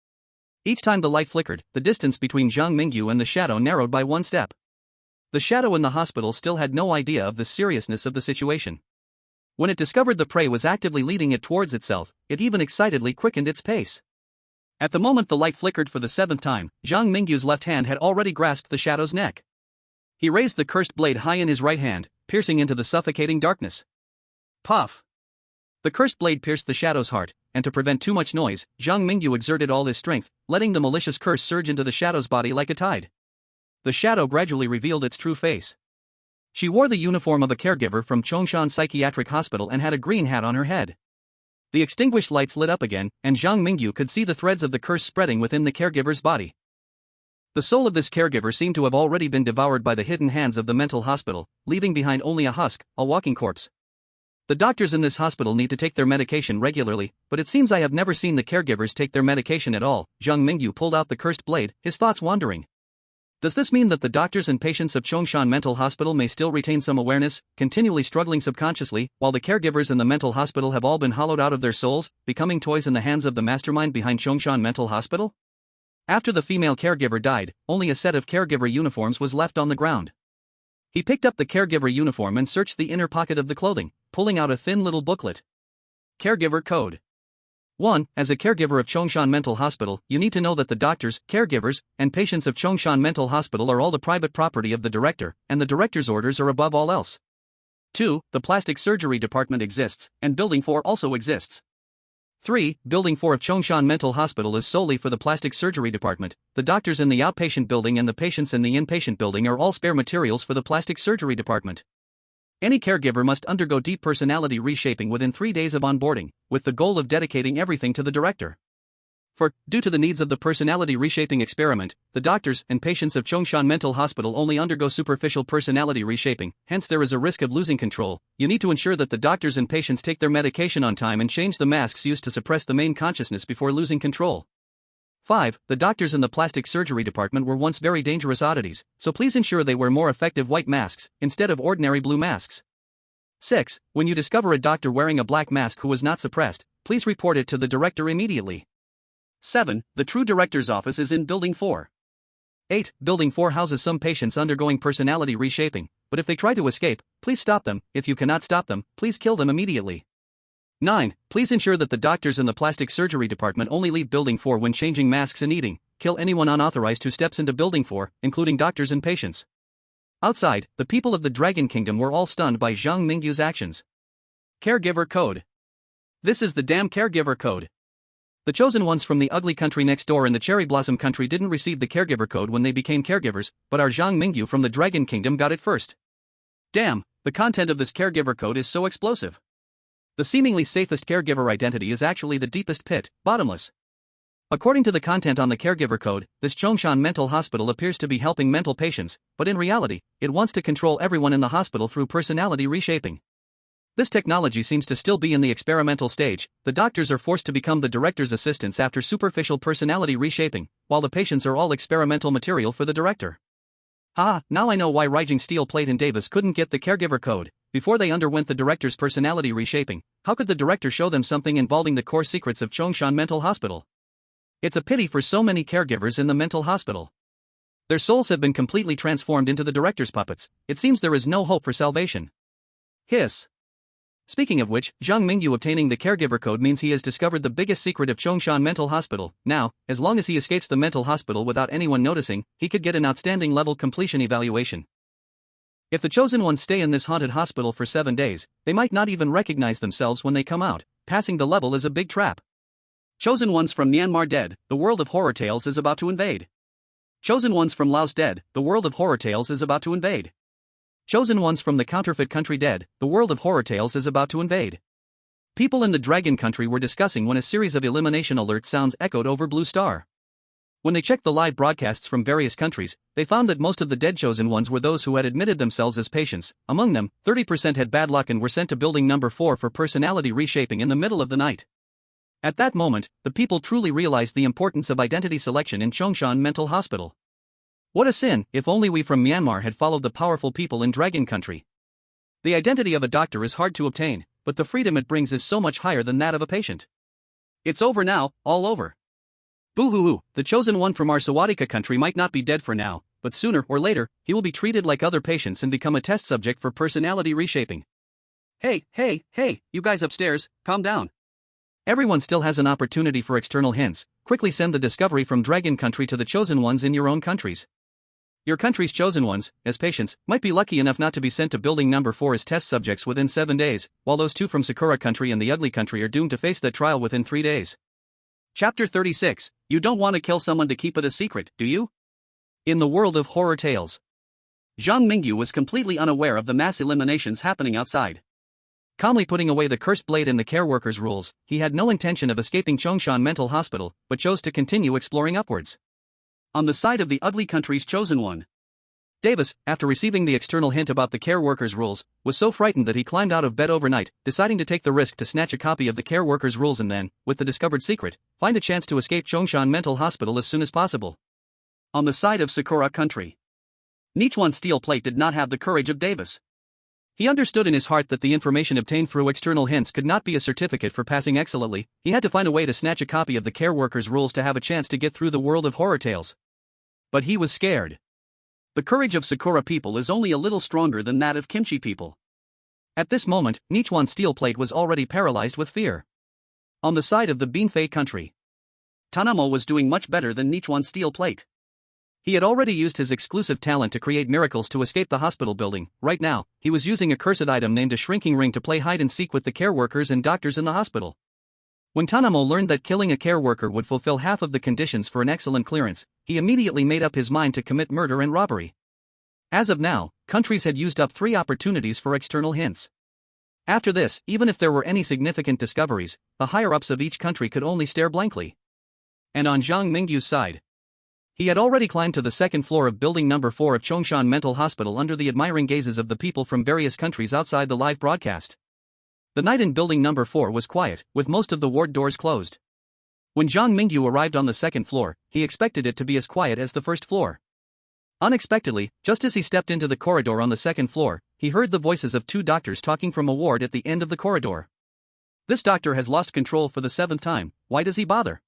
Each time the light flickered, the distance between Zhang Mingyu and the shadow narrowed by one step. The shadow in the hospital still had no idea of the seriousness of the situation. When it discovered the prey was actively leading it towards itself, it even excitedly quickened its pace. At the moment the light flickered for the 7th time, Zhang Mingyu's left hand had already grasped the shadow's neck. He raised the cursed blade high in his right hand, piercing into the suffocating darkness. Puff! The cursed blade pierced the shadow's heart, and to prevent too much noise, Zhang Mingyu exerted all his strength, letting the malicious curse surge into the shadow's body like a tide. The shadow gradually revealed its true face. She wore the uniform of a caregiver from Chongshan Psychiatric Hospital and had a green hat on her head. The extinguished lights lit up again, and Zhang Mingyu could see the threads of the curse spreading within the caregiver's body. The soul of this caregiver seemed to have already been devoured by the hidden hands of the mental hospital, leaving behind only a husk, a walking corpse. The doctors in this hospital need to take their medication regularly, but it seems I have never seen the caregivers take their medication at all. Zhang Mingyu pulled out the cursed blade, his thoughts wandering. Does this mean that the doctors and patients of Chongshan Mental Hospital may still retain some awareness, continually struggling subconsciously, while the caregivers in the mental hospital have all been hollowed out of their souls, becoming toys in the hands of the mastermind behind Chongshan Mental Hospital? After the female caregiver died, only a set of caregiver uniforms was left on the ground. He picked up the caregiver uniform and searched the inner pocket of the clothing, pulling out a thin little booklet. Caregiver Code. 1. As a caregiver of Chongshan Mental Hospital, you need to know that the doctors, caregivers, and patients of Chongshan Mental Hospital are all the private property of the director, and the director's orders are above all else. 2. The plastic surgery department exists, and Building 4 also exists. 3. Building 4 of Chongshan Mental Hospital is solely for the plastic surgery department. The doctors in the outpatient building and the patients in the inpatient building are all spare materials for the plastic surgery department. Any caregiver must undergo deep personality reshaping within 3 days of onboarding, with the goal of dedicating everything to the director. Due to the needs of the personality reshaping experiment, the doctors and patients of Chongshan Mental Hospital only undergo superficial personality reshaping, hence there is a risk of losing control. You need to ensure that the doctors and patients take their medication on time and change the masks used to suppress the main consciousness before losing control. 5. The doctors in the plastic surgery department were once very dangerous oddities, so please ensure they wear more effective white masks, instead of ordinary blue masks. 6. When you discover a doctor wearing a black mask who was not suppressed, please report it to the director immediately. 7. The true director's office is in Building 4. 8. Building 4 houses some patients undergoing personality reshaping, but if they try to escape, please stop them. If you cannot stop them, please kill them immediately. 9. Please ensure that the doctors in the plastic surgery department only leave Building 4 when changing masks and eating. Kill anyone unauthorized who steps into Building 4, including doctors and patients. Outside, the people of the Dragon Kingdom were all stunned by Zhang Mingyu's actions. Caregiver Code. This is the damn Caregiver Code. The chosen ones from the ugly country next door and the cherry blossom country didn't receive the Caregiver Code when they became caregivers, but our Zhang Mingyu from the Dragon Kingdom got it first. Damn, the content of this Caregiver Code is so explosive. The seemingly safest caregiver identity is actually the deepest pit, bottomless. According to the content on the Caregiver Code, this Chongshan Mental Hospital appears to be helping mental patients, but in reality, it wants to control everyone in the hospital through personality reshaping. This technology seems to still be in the experimental stage. The doctors are forced to become the director's assistants after superficial personality reshaping, while the patients are all experimental material for the director. Now I know why Rising Steel Plate and Davis couldn't get the Caregiver Code. Before they underwent the director's personality reshaping, how could the director show them something involving the core secrets of Chongshan Mental Hospital? It's a pity for so many caregivers in the mental hospital. Their souls have been completely transformed into the director's puppets. It seems there is no hope for salvation. Hiss. Speaking of which, Zhang Mingyu obtaining the Caregiver Code means he has discovered the biggest secret of Chongshan Mental Hospital. Now, as long as he escapes the mental hospital without anyone noticing, he could get an outstanding level completion evaluation. If the chosen ones stay in this haunted hospital for 7 days, they might not even recognize themselves when they come out. Passing the level is a big trap. Chosen ones from Myanmar dead, the world of horror tales is about to invade. Chosen ones from Laos dead, the world of horror tales is about to invade. Chosen ones from the counterfeit country dead, the world of horror tales is about to invade. People in the Dragon Country were discussing when a series of elimination alert sounds echoed over Blue Star. When they checked the live broadcasts from various countries, they found that most of the dead chosen ones were those who had admitted themselves as patients. Among them, 30% had bad luck and were sent to Building Number 4 for personality reshaping in the middle of the night. At that moment, the people truly realized the importance of identity selection in Chongshan Mental Hospital. What a sin, if only we from Myanmar had followed the powerful people in Dragon Country. The identity of a doctor is hard to obtain, but the freedom it brings is so much higher than that of a patient. It's over now, all over. Boo-hoo-hoo, the chosen one from our Sawadika country might not be dead for now, but sooner or later, he will be treated like other patients and become a test subject for personality reshaping. Hey, you guys upstairs, calm down. Everyone still has an opportunity for external hints. Quickly send the discovery from Dragon Country to the chosen ones in your own countries. Your country's chosen ones, as patients, might be lucky enough not to be sent to Building Number 4 as test subjects within 7 days, while those two from Sakura Country and the Ugly Country are doomed to face that trial within 3 days. Chapter 36. You don't want to kill someone to keep it a secret, do you? In the world of horror tales, Zhang Mingyu was completely unaware of the mass eliminations happening outside. Calmly putting away the cursed blade and the care workers' rules, he had no intention of escaping Chongshan Mental Hospital, but chose to continue exploring upwards. On the side of the Ugly Country's chosen one, Davis, after receiving the external hint about the care workers' rules, was so frightened that he climbed out of bed overnight, deciding to take the risk to snatch a copy of the care workers' rules and then, with the discovered secret, find a chance to escape Chongshan Mental Hospital as soon as possible. On the side of Sakura Country, Nichuan Steel Plate did not have the courage of Davis. He understood in his heart that the information obtained through external hints could not be a certificate for passing excellently. He had to find a way to snatch a copy of the care workers' rules to have a chance to get through the world of horror tales. But he was scared. The courage of Sakura people is only a little stronger than that of Kimchi people. At this moment, Nichuan Steel Plate was already paralyzed with fear. On the side of the Beanfei country, Tanamo was doing much better than Nichuan Steel Plate. He had already used his exclusive talent to create miracles to escape the hospital building. Right now, he was using a cursed item named a shrinking ring to play hide and seek with the care workers and doctors in the hospital. When Tanamo learned that killing a care worker would fulfill half of the conditions for an excellent clearance, he immediately made up his mind to commit murder and robbery. As of now, countries had used up 3 opportunities for external hints. After this, even if there were any significant discoveries, the higher-ups of each country could only stare blankly. And on Zhang Mingyu's side, he had already climbed to the 2nd floor of Building Number 4 of Chongshan Mental Hospital under the admiring gazes of the people from various countries outside the live broadcast. The night in Building Number 4 was quiet, with most of the ward doors closed. When Zhang Mingyu arrived on the 2nd floor, he expected it to be as quiet as the 1st floor. Unexpectedly, just as he stepped into the corridor on the 2nd floor, he heard the voices of two doctors talking from a ward at the end of the corridor. This doctor has lost control for the 7th time, why does he bother?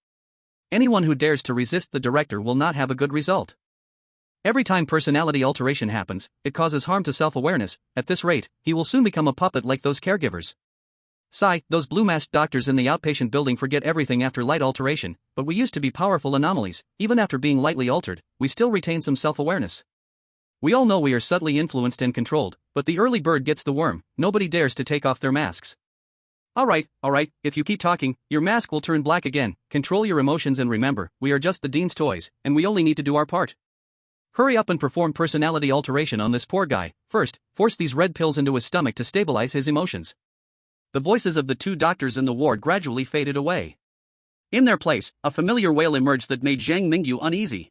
Anyone who dares to resist the director will not have a good result. Every time personality alteration happens, it causes harm to self-awareness. At this rate, he will soon become a puppet like those caregivers. Sigh, those blue-masked doctors in the outpatient building forget everything after light alteration, but we used to be powerful anomalies. Even after being lightly altered, we still retain some self-awareness. We all know we are subtly influenced and controlled, but the early bird gets the worm. Nobody dares to take off their masks. Alright, if you keep talking, your mask will turn black again. Control your emotions and remember, we are just the dean's toys, and we only need to do our part. Hurry up and perform personality alteration on this poor guy. First, force these red pills into his stomach to stabilize his emotions. The voices of the two doctors in the ward gradually faded away. In their place, a familiar wail emerged that made Zhang Mingyu uneasy.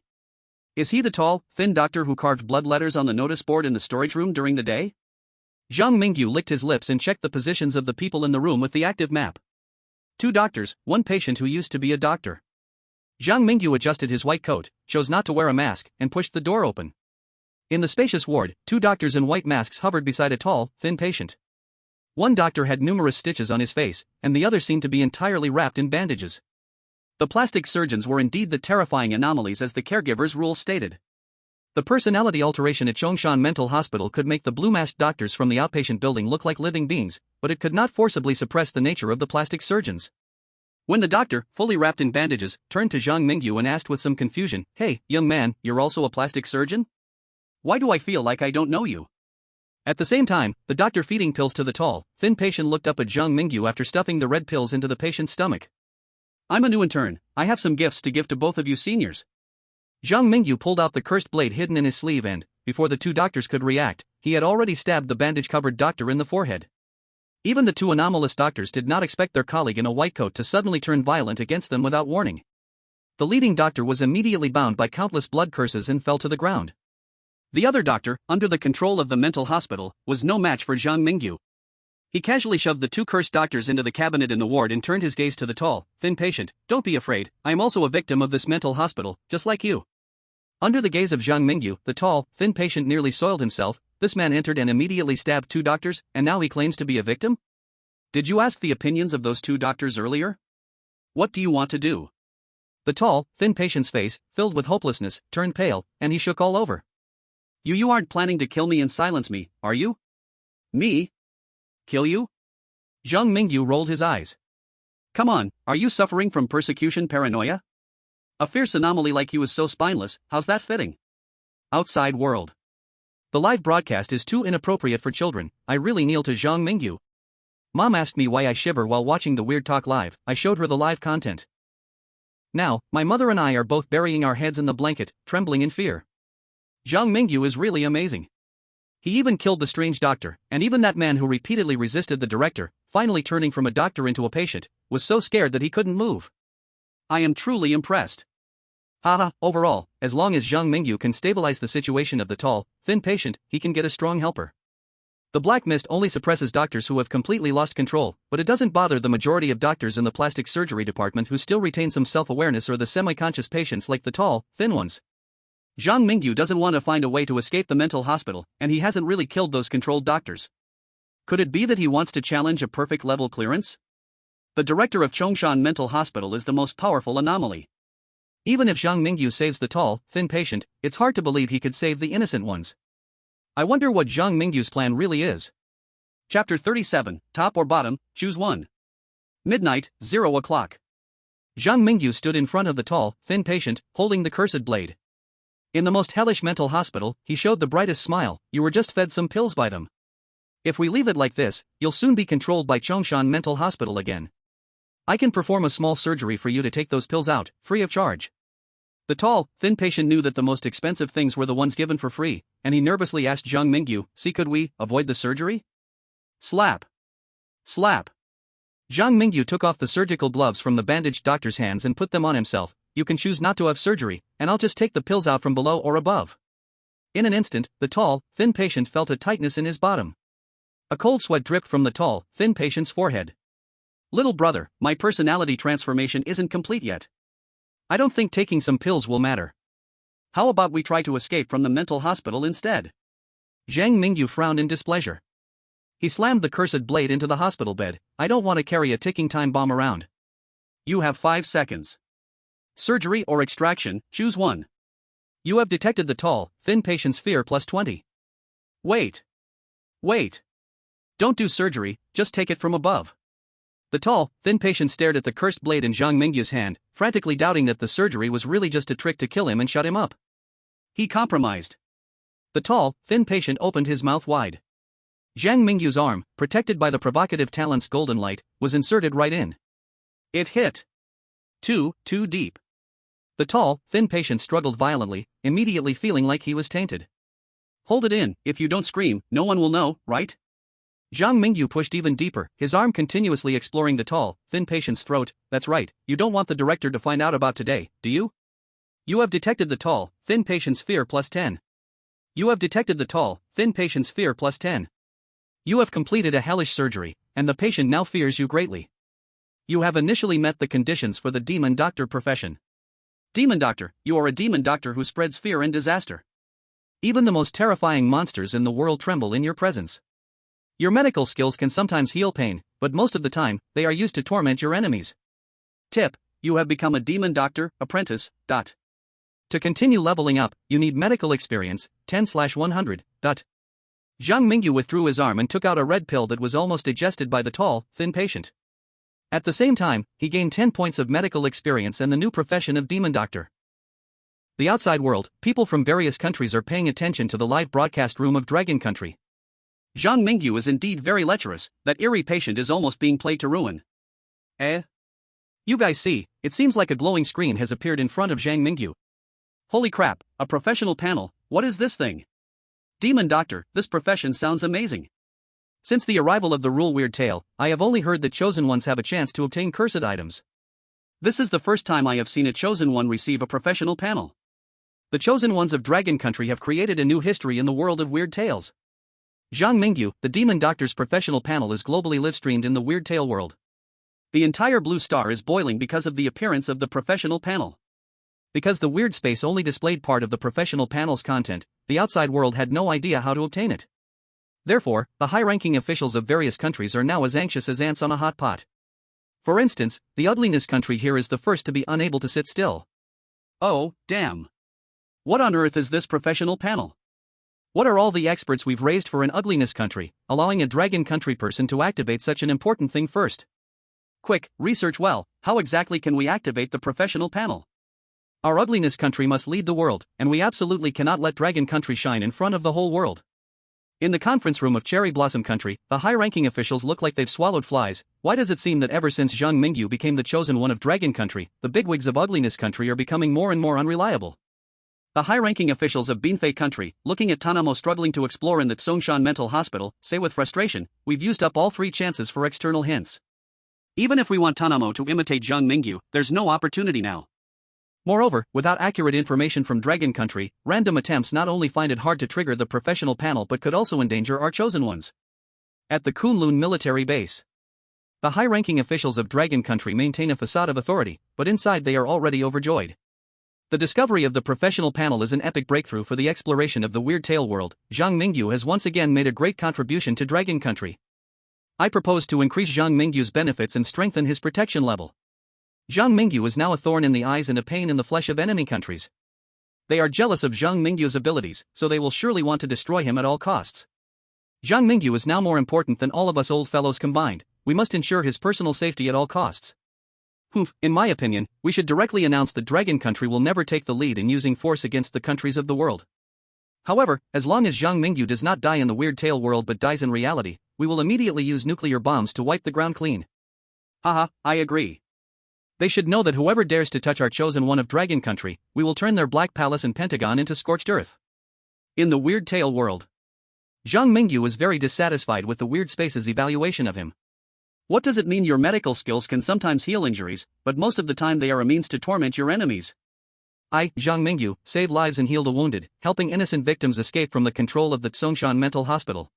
Is he the tall, thin doctor who carved blood letters on the notice board in the storage room during the day? Zhang Mingyu licked his lips and checked the positions of the people in the room with the active map. 2 doctors, 1 patient who used to be a doctor. Zhang Mingyu adjusted his white coat, chose not to wear a mask, and pushed the door open. In the spacious ward, 2 doctors in white masks hovered beside a tall, thin patient. One doctor had numerous stitches on his face, and the other seemed to be entirely wrapped in bandages. The plastic surgeons were indeed the terrifying anomalies as the caregivers' rules stated. The personality alteration at Chongshan Mental Hospital could make the blue-masked doctors from the outpatient building look like living beings, but it could not forcibly suppress the nature of the plastic surgeons. When the doctor, fully wrapped in bandages, turned to Zhang Mingyu and asked with some confusion, "Hey, young man, you're also a plastic surgeon? Why do I feel like I don't know you?" At the same time, the doctor feeding pills to the tall, thin patient looked up at Zhang Mingyu after stuffing the red pills into the patient's stomach. "I'm a new intern, I have some gifts to give to both of you seniors." Zhang Mingyu pulled out the cursed blade hidden in his sleeve and, before the 2 doctors could react, he had already stabbed the bandage-covered doctor in the forehead. Even the 2 anomalous doctors did not expect their colleague in a white coat to suddenly turn violent against them without warning. The leading doctor was immediately bound by countless blood curses and fell to the ground. The other doctor, under the control of the mental hospital, was no match for Zhang Mingyu. He casually shoved the 2 cursed doctors into the cabinet in the ward and turned his gaze to the tall, thin patient. "Don't be afraid, I am also a victim of this mental hospital, just like you." Under the gaze of Zhang Mingyu, the tall, thin patient nearly soiled himself. This man entered and immediately stabbed 2 doctors, and now he claims to be a victim? Did you ask the opinions of those 2 doctors earlier? What do you want to do? The tall, thin patient's face, filled with hopelessness, turned pale, and he shook all over. You aren't planning to kill me and silence me, are you? Me? Kill you? Zhang Mingyu rolled his eyes. Come on, are you suffering from persecution paranoia? A fierce anomaly like you is so spineless, how's that fitting? Outside world. The live broadcast is too inappropriate for children. I really kneel to Zhang Mingyu. Mom asked me why I shiver while watching the Weird Talk live. I showed her the live content. Now, my mother and I are both burying our heads in the blanket, trembling in fear. Zhang Mingyu is really amazing. He even killed the strange doctor, and even that man who repeatedly resisted the director, finally turning from a doctor into a patient, was so scared that he couldn't move. I am truly impressed. Haha, overall, as long as Zhang Mingyu can stabilize the situation of the tall, thin patient, he can get a strong helper. The black mist only suppresses doctors who have completely lost control, but it doesn't bother the majority of doctors in the plastic surgery department who still retain some self-awareness or the semi-conscious patients like the tall, thin ones. Zhang Mingyu doesn't want to find a way to escape the mental hospital, and he hasn't really killed those controlled doctors. Could it be that he wants to challenge a perfect level clearance? The director of Chongshan Mental Hospital is the most powerful anomaly. Even if Zhang Mingyu saves the tall, thin patient, it's hard to believe he could save the innocent ones. I wonder what Zhang Mingyu's plan really is. Chapter 37, Top or Bottom, Choose One. Midnight, 0 o'clock. Zhang Mingyu stood in front of the tall, thin patient, holding the cursed blade. In the most hellish mental hospital, he showed the brightest smile. You were just fed some pills by them. If we leave it like this, you'll soon be controlled by Chongshan Mental Hospital again. I can perform a small surgery for you to take those pills out, free of charge. The tall, thin patient knew that the most expensive things were the ones given for free, and he nervously asked Zhang Mingyu, "See, could we avoid the surgery?" Slap. Slap. Zhang Mingyu took off the surgical gloves from the bandaged doctor's hands and put them on himself. You can choose not to have surgery, and I'll just take the pills out from below or above. In an instant, the tall, thin patient felt a tightness in his bottom. A cold sweat dripped from the tall, thin patient's forehead. Little brother, my personality transformation isn't complete yet. I don't think taking some pills will matter. How about we try to escape from the mental hospital instead? Zhang Mingyu frowned in displeasure. He slammed the cursed blade into the hospital bed. I don't want to carry a ticking time bomb around. You have 5 seconds. Surgery or extraction, choose one. You have detected the tall, thin patient's fear plus 20. Wait. Don't do surgery, just take it from above. The tall, thin patient stared at the cursed blade in Zhang Mingyu's hand, frantically doubting that the surgery was really just a trick to kill him and shut him up. He compromised. The tall, thin patient opened his mouth wide. Zhang Mingyu's arm, protected by the provocative talent's golden light, was inserted right in. It hit. Too deep. The tall, thin patient struggled violently, immediately feeling like he was tainted. Hold it in, if you don't scream, no one will know, right? Zhang Mingyu pushed even deeper, his arm continuously exploring the tall, thin patient's throat. That's right, you don't want the director to find out about today, do you? You have detected the tall, thin patient's fear plus 10. You have detected the tall, thin patient's fear plus 10. You have completed a hellish surgery, and the patient now fears you greatly. You have initially met the conditions for the demon doctor profession. Demon doctor, you are a demon doctor who spreads fear and disaster. Even the most terrifying monsters in the world tremble in your presence. Your medical skills can sometimes heal pain, but most of the time, they are used to torment your enemies. Tip: you have become a demon doctor, apprentice. To continue leveling up, you need medical experience, 10/100. Zhang Mingyu withdrew his arm and took out a red pill that was almost digested by the tall, thin patient. At the same time, he gained 10 points of medical experience and the new profession of demon doctor. The outside world, people from various countries are paying attention to the live broadcast room of Dragon Country. Zhang Mingyu is indeed very lecherous, that eerie patient is almost being played to ruin. You guys see, it seems like a glowing screen has appeared in front of Zhang Mingyu. Holy crap, a professional panel, what is this thing? Demon Doctor, this profession sounds amazing. Since the arrival of the Rule Weird Tale, I have only heard that chosen ones have a chance to obtain cursed items. This is the first time I have seen a chosen one receive a professional panel. The chosen ones of Dragon Country have created a new history in the world of weird tales. Zhang Mingyu, the Demon Doctor's professional panel is globally live-streamed in the Weird Tale world. The entire blue star is boiling because of the appearance of the professional panel. Because the weird space only displayed part of the professional panel's content, the outside world had no idea how to obtain it. Therefore, the high-ranking officials of various countries are now as anxious as ants on a hot pot. For instance, the ugliness country here is the first to be unable to sit still. Oh, damn. What on earth is this professional panel? What are all the experts we've raised for an ugliness country, allowing a Dragon Country person to activate such an important thing first? Quick, research well, how exactly can we activate the professional panel? Our ugliness country must lead the world, and we absolutely cannot let Dragon Country shine in front of the whole world. In the conference room of Cherry Blossom Country, the high-ranking officials look like they've swallowed flies. Why does it seem that ever since Zhang Mingyu became the chosen one of Dragon Country, the bigwigs of ugliness country are becoming more and more unreliable? The high-ranking officials of Beanfei Country, looking at Tanamo struggling to explore in the Tsongshan Mental Hospital, say with frustration, we've used up all 3 chances for external hints. Even if we want Tanamo to imitate Zhang Mingyu, there's no opportunity now. Moreover, without accurate information from Dragon Country, random attempts not only find it hard to trigger the professional panel but could also endanger our chosen ones. At the Kunlun military base, the high-ranking officials of Dragon Country maintain a facade of authority, but inside they are already overjoyed. The discovery of the professional panel is an epic breakthrough for the exploration of the Weird Tale world. Zhang Mingyu has once again made a great contribution to Dragon Country. I propose to increase Zhang Mingyu's benefits and strengthen his protection level. Zhang Mingyu is now a thorn in the eyes and a pain in the flesh of enemy countries. They are jealous of Zhang Mingyu's abilities, so they will surely want to destroy him at all costs. Zhang Mingyu is now more important than all of us old fellows combined. We must ensure his personal safety at all costs. In my opinion, we should directly announce that Dragon Country will never take the lead in using force against the countries of the world. However, as long as Zhang Mingyu does not die in the Weird Tale world but dies in reality, we will immediately use nuclear bombs to wipe the ground clean. Haha, I agree. They should know that whoever dares to touch our chosen one of Dragon Country, we will turn their Black Palace and Pentagon into scorched earth. In the Weird Tale world, Zhang Mingyu is very dissatisfied with the Weird Space's evaluation of him. What does it mean your medical skills can sometimes heal injuries, but most of the time they are a means to torment your enemies? I, Zhang Mingyu, save lives and heal the wounded, helping innocent victims escape from the control of the Tsongshan Mental Hospital.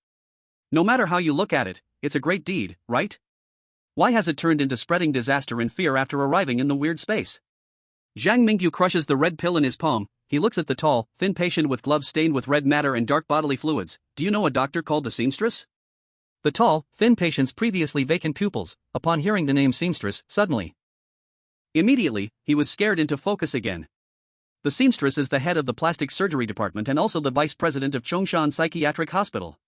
No matter how you look at it, it's a great deed, right? Why has it turned into spreading disaster and fear after arriving in the weird space? Zhang Mingyu crushes the red pill in his palm, he looks at the tall, thin patient with gloves stained with red matter and dark bodily fluids. Do you know a doctor called the seamstress? The tall, thin patient's previously vacant pupils, upon hearing the name seamstress, suddenly. Immediately, he was scared into focus again. The seamstress is the head of the plastic surgery department and also the vice president of Chongshan Psychiatric Hospital.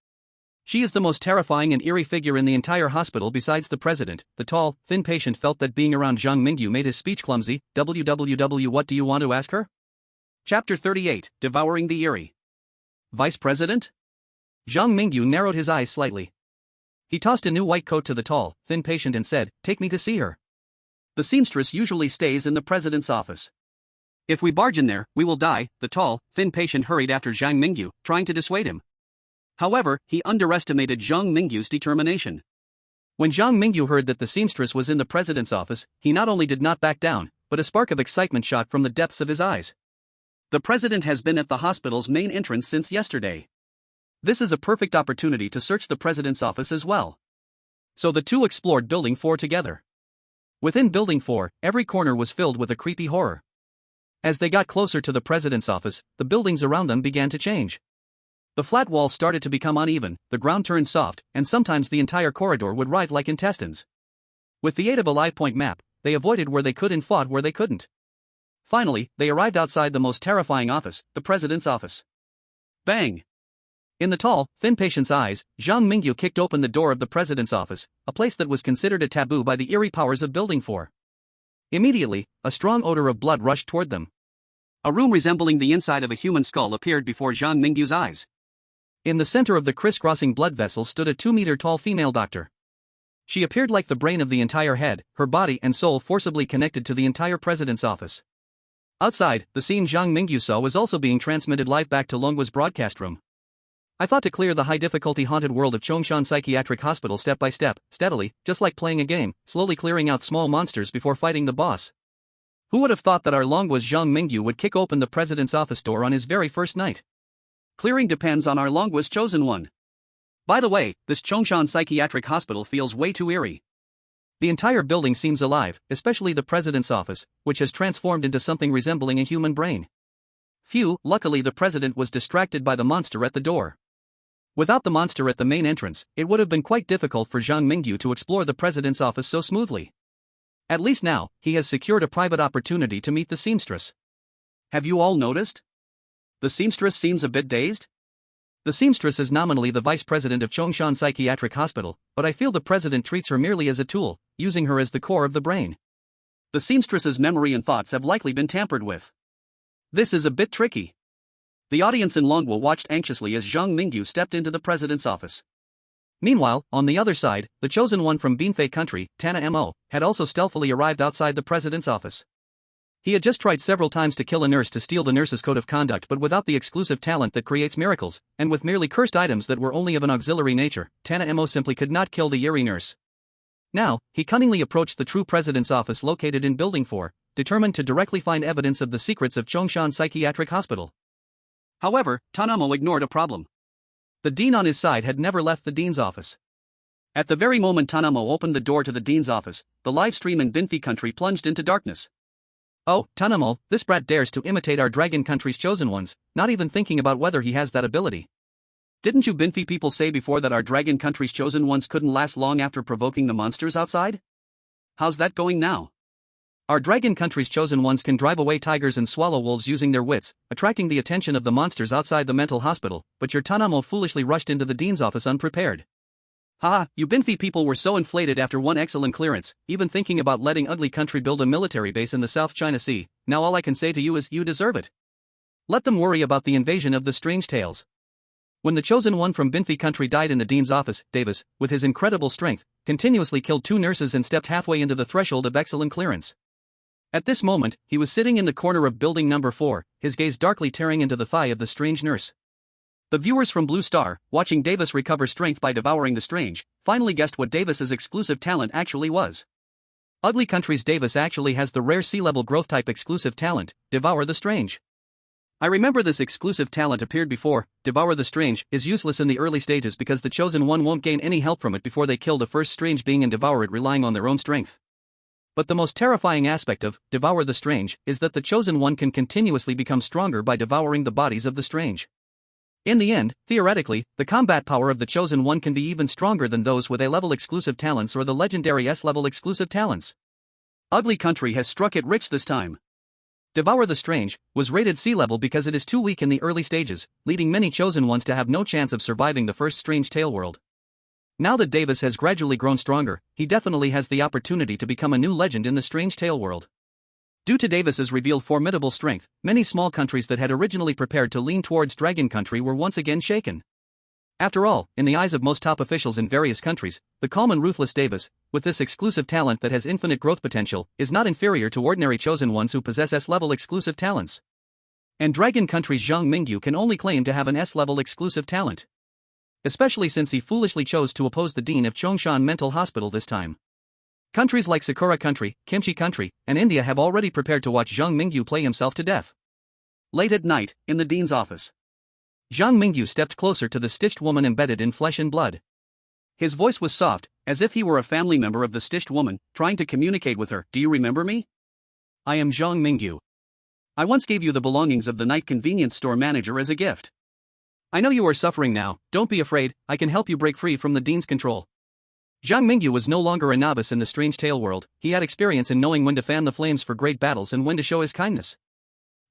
She is the most terrifying and eerie figure in the entire hospital besides the president. The tall, thin patient felt that being around Zhang Mingyu made his speech clumsy. WWW, what do you want to ask her? Chapter 38, Devouring the Eerie. Vice President? Zhang Mingyu narrowed his eyes slightly. He tossed a new white coat to the tall, thin patient and said, take me to see her. The seamstress usually stays in the president's office. If we barge in there, we will die. The tall, thin patient hurried after Zhang Mingyu, trying to dissuade him. However, he underestimated Zhang Mingyu's determination. When Zhang Mingyu heard that the seamstress was in the president's office, he not only did not back down, but a spark of excitement shot from the depths of his eyes. The president has been at the hospital's main entrance since yesterday. This is a perfect opportunity to search the president's office as well. So the two explored Building 4 together. Within Building 4, every corner was filled with a creepy horror. As they got closer to the president's office, the buildings around them began to change. The flat walls started to become uneven, the ground turned soft, and sometimes the entire corridor would writhe like intestines. With the aid of a live point map, they avoided where they could and fought where they couldn't. Finally, they arrived outside the most terrifying office, the president's office. Bang! In the tall, thin patient's eyes, Zhang Mingyu kicked open the door of the president's office, a place that was considered a taboo by the eerie powers of Building 4. Immediately, a strong odor of blood rushed toward them. A room resembling the inside of a human skull appeared before Zhang Mingyu's eyes. In the center of the crisscrossing blood vessel stood a 2-meter-tall female doctor. She appeared like the brain of the entire head, her body and soul forcibly connected to the entire president's office. Outside, the scene Zhang Mingyu saw was also being transmitted live back to Longhwa's broadcast room. I thought to clear the high-difficulty haunted world of Chongshan Psychiatric Hospital step by step, steadily, just like playing a game, slowly clearing out small monsters before fighting the boss. Who would have thought that our Longhwa's Zhang Mingyu would kick open the president's office door on his very first night? Clearing depends on our Longhwa's chosen one. By the way, this Chongshan Psychiatric Hospital feels way too eerie. The entire building seems alive, especially the president's office, which has transformed into something resembling a human brain. Phew, luckily the president was distracted by the monster at the door. Without the monster at the main entrance, it would have been quite difficult for Zhang Mingyu to explore the president's office so smoothly. At least now, he has secured a private opportunity to meet the seamstress. Have you all noticed? The seamstress seems a bit dazed? The seamstress is nominally the vice president of Chongshan Psychiatric Hospital, but I feel the president treats her merely as a tool, using her as the core of the brain. The seamstress's memory and thoughts have likely been tampered with. This is a bit tricky. The audience in Longhwa watched anxiously as Zhang Mingyu stepped into the president's office. Meanwhile, on the other side, the chosen one from Beanfei country, Tana Mo, had also stealthily arrived outside the president's office. He had just tried several times to kill a nurse to steal the nurse's code of conduct, but without the exclusive talent that creates miracles, and with merely cursed items that were only of an auxiliary nature, Tana Mo simply could not kill the eerie nurse. Now, he cunningly approached the true president's office located in Building 4, determined to directly find evidence of the secrets of Chongshan Psychiatric Hospital. However, Tanamo ignored a problem. The dean on his side had never left the dean's office. At the very moment Tanamo opened the door to the dean's office, the live stream in Binfi country plunged into darkness. Oh, Tanamo, this brat dares to imitate our dragon country's chosen ones, not even thinking about whether he has that ability. Didn't you Binfi people say before that our dragon country's chosen ones couldn't last long after provoking the monsters outside? How's that going now? Our dragon country's chosen ones can drive away tigers and swallow wolves using their wits, attracting the attention of the monsters outside the mental hospital, but your Tanamo foolishly rushed into the dean's office unprepared. Haha, you Binfi people were so inflated after one excellent clearance, even thinking about letting ugly country build a military base in the South China Sea. Now all I can say to you is, you deserve it. Let them worry about the invasion of the strange tales. When the chosen one from Binfi country died in the dean's office, Davis, with his incredible strength, continuously killed 2 nurses and stepped halfway into the threshold of excellent clearance. At this moment, he was sitting in the corner of building number 4, his gaze darkly tearing into the thigh of the strange nurse. The viewers from Blue Star, watching Davis recover strength by devouring the strange, finally guessed what Davis's exclusive talent actually was. Ugly Country's Davis actually has the rare sea-level growth type exclusive talent, Devour the Strange. I remember this exclusive talent appeared before. Devour the Strange is useless in the early stages because the chosen one won't gain any help from it before they kill the first strange being and devour it relying on their own strength. But the most terrifying aspect of Devour the Strange is that the chosen one can continuously become stronger by devouring the bodies of the strange. In the end, theoretically, the combat power of the chosen one can be even stronger than those with A-level exclusive talents or the legendary S-level exclusive talents. Ugly Country has struck it rich this time. Devour the Strange was rated C-level because it is too weak in the early stages, leading many chosen ones to have no chance of surviving the first Strange Tale world. Now that Davis has gradually grown stronger, he definitely has the opportunity to become a new legend in the Strange Tale world. Due to Davis's revealed formidable strength, many small countries that had originally prepared to lean towards Dragon Country were once again shaken. After all, in the eyes of most top officials in various countries, the calm and ruthless Davis, with this exclusive talent that has infinite growth potential, is not inferior to ordinary chosen ones who possess S-level exclusive talents. And Dragon Country's Zhang Mingyu can only claim to have an S-level exclusive talent. Especially since he foolishly chose to oppose the dean of Chongshan Mental Hospital this time. Countries like Sakura Country, Kimchi Country, and India have already prepared to watch Zhang Mingyu play himself to death. Late at night, in the dean's office, Zhang Mingyu stepped closer to the stitched woman embedded in flesh and blood. His voice was soft, as if he were a family member of the stitched woman, trying to communicate with her. Do you remember me? I am Zhang Mingyu. I once gave you the belongings of the night convenience store manager as a gift. I know you are suffering now, don't be afraid, I can help you break free from the dean's control. Zhang Mingyu was no longer a novice in the Strange Tale world, he had experience in knowing when to fan the flames for great battles and when to show his kindness.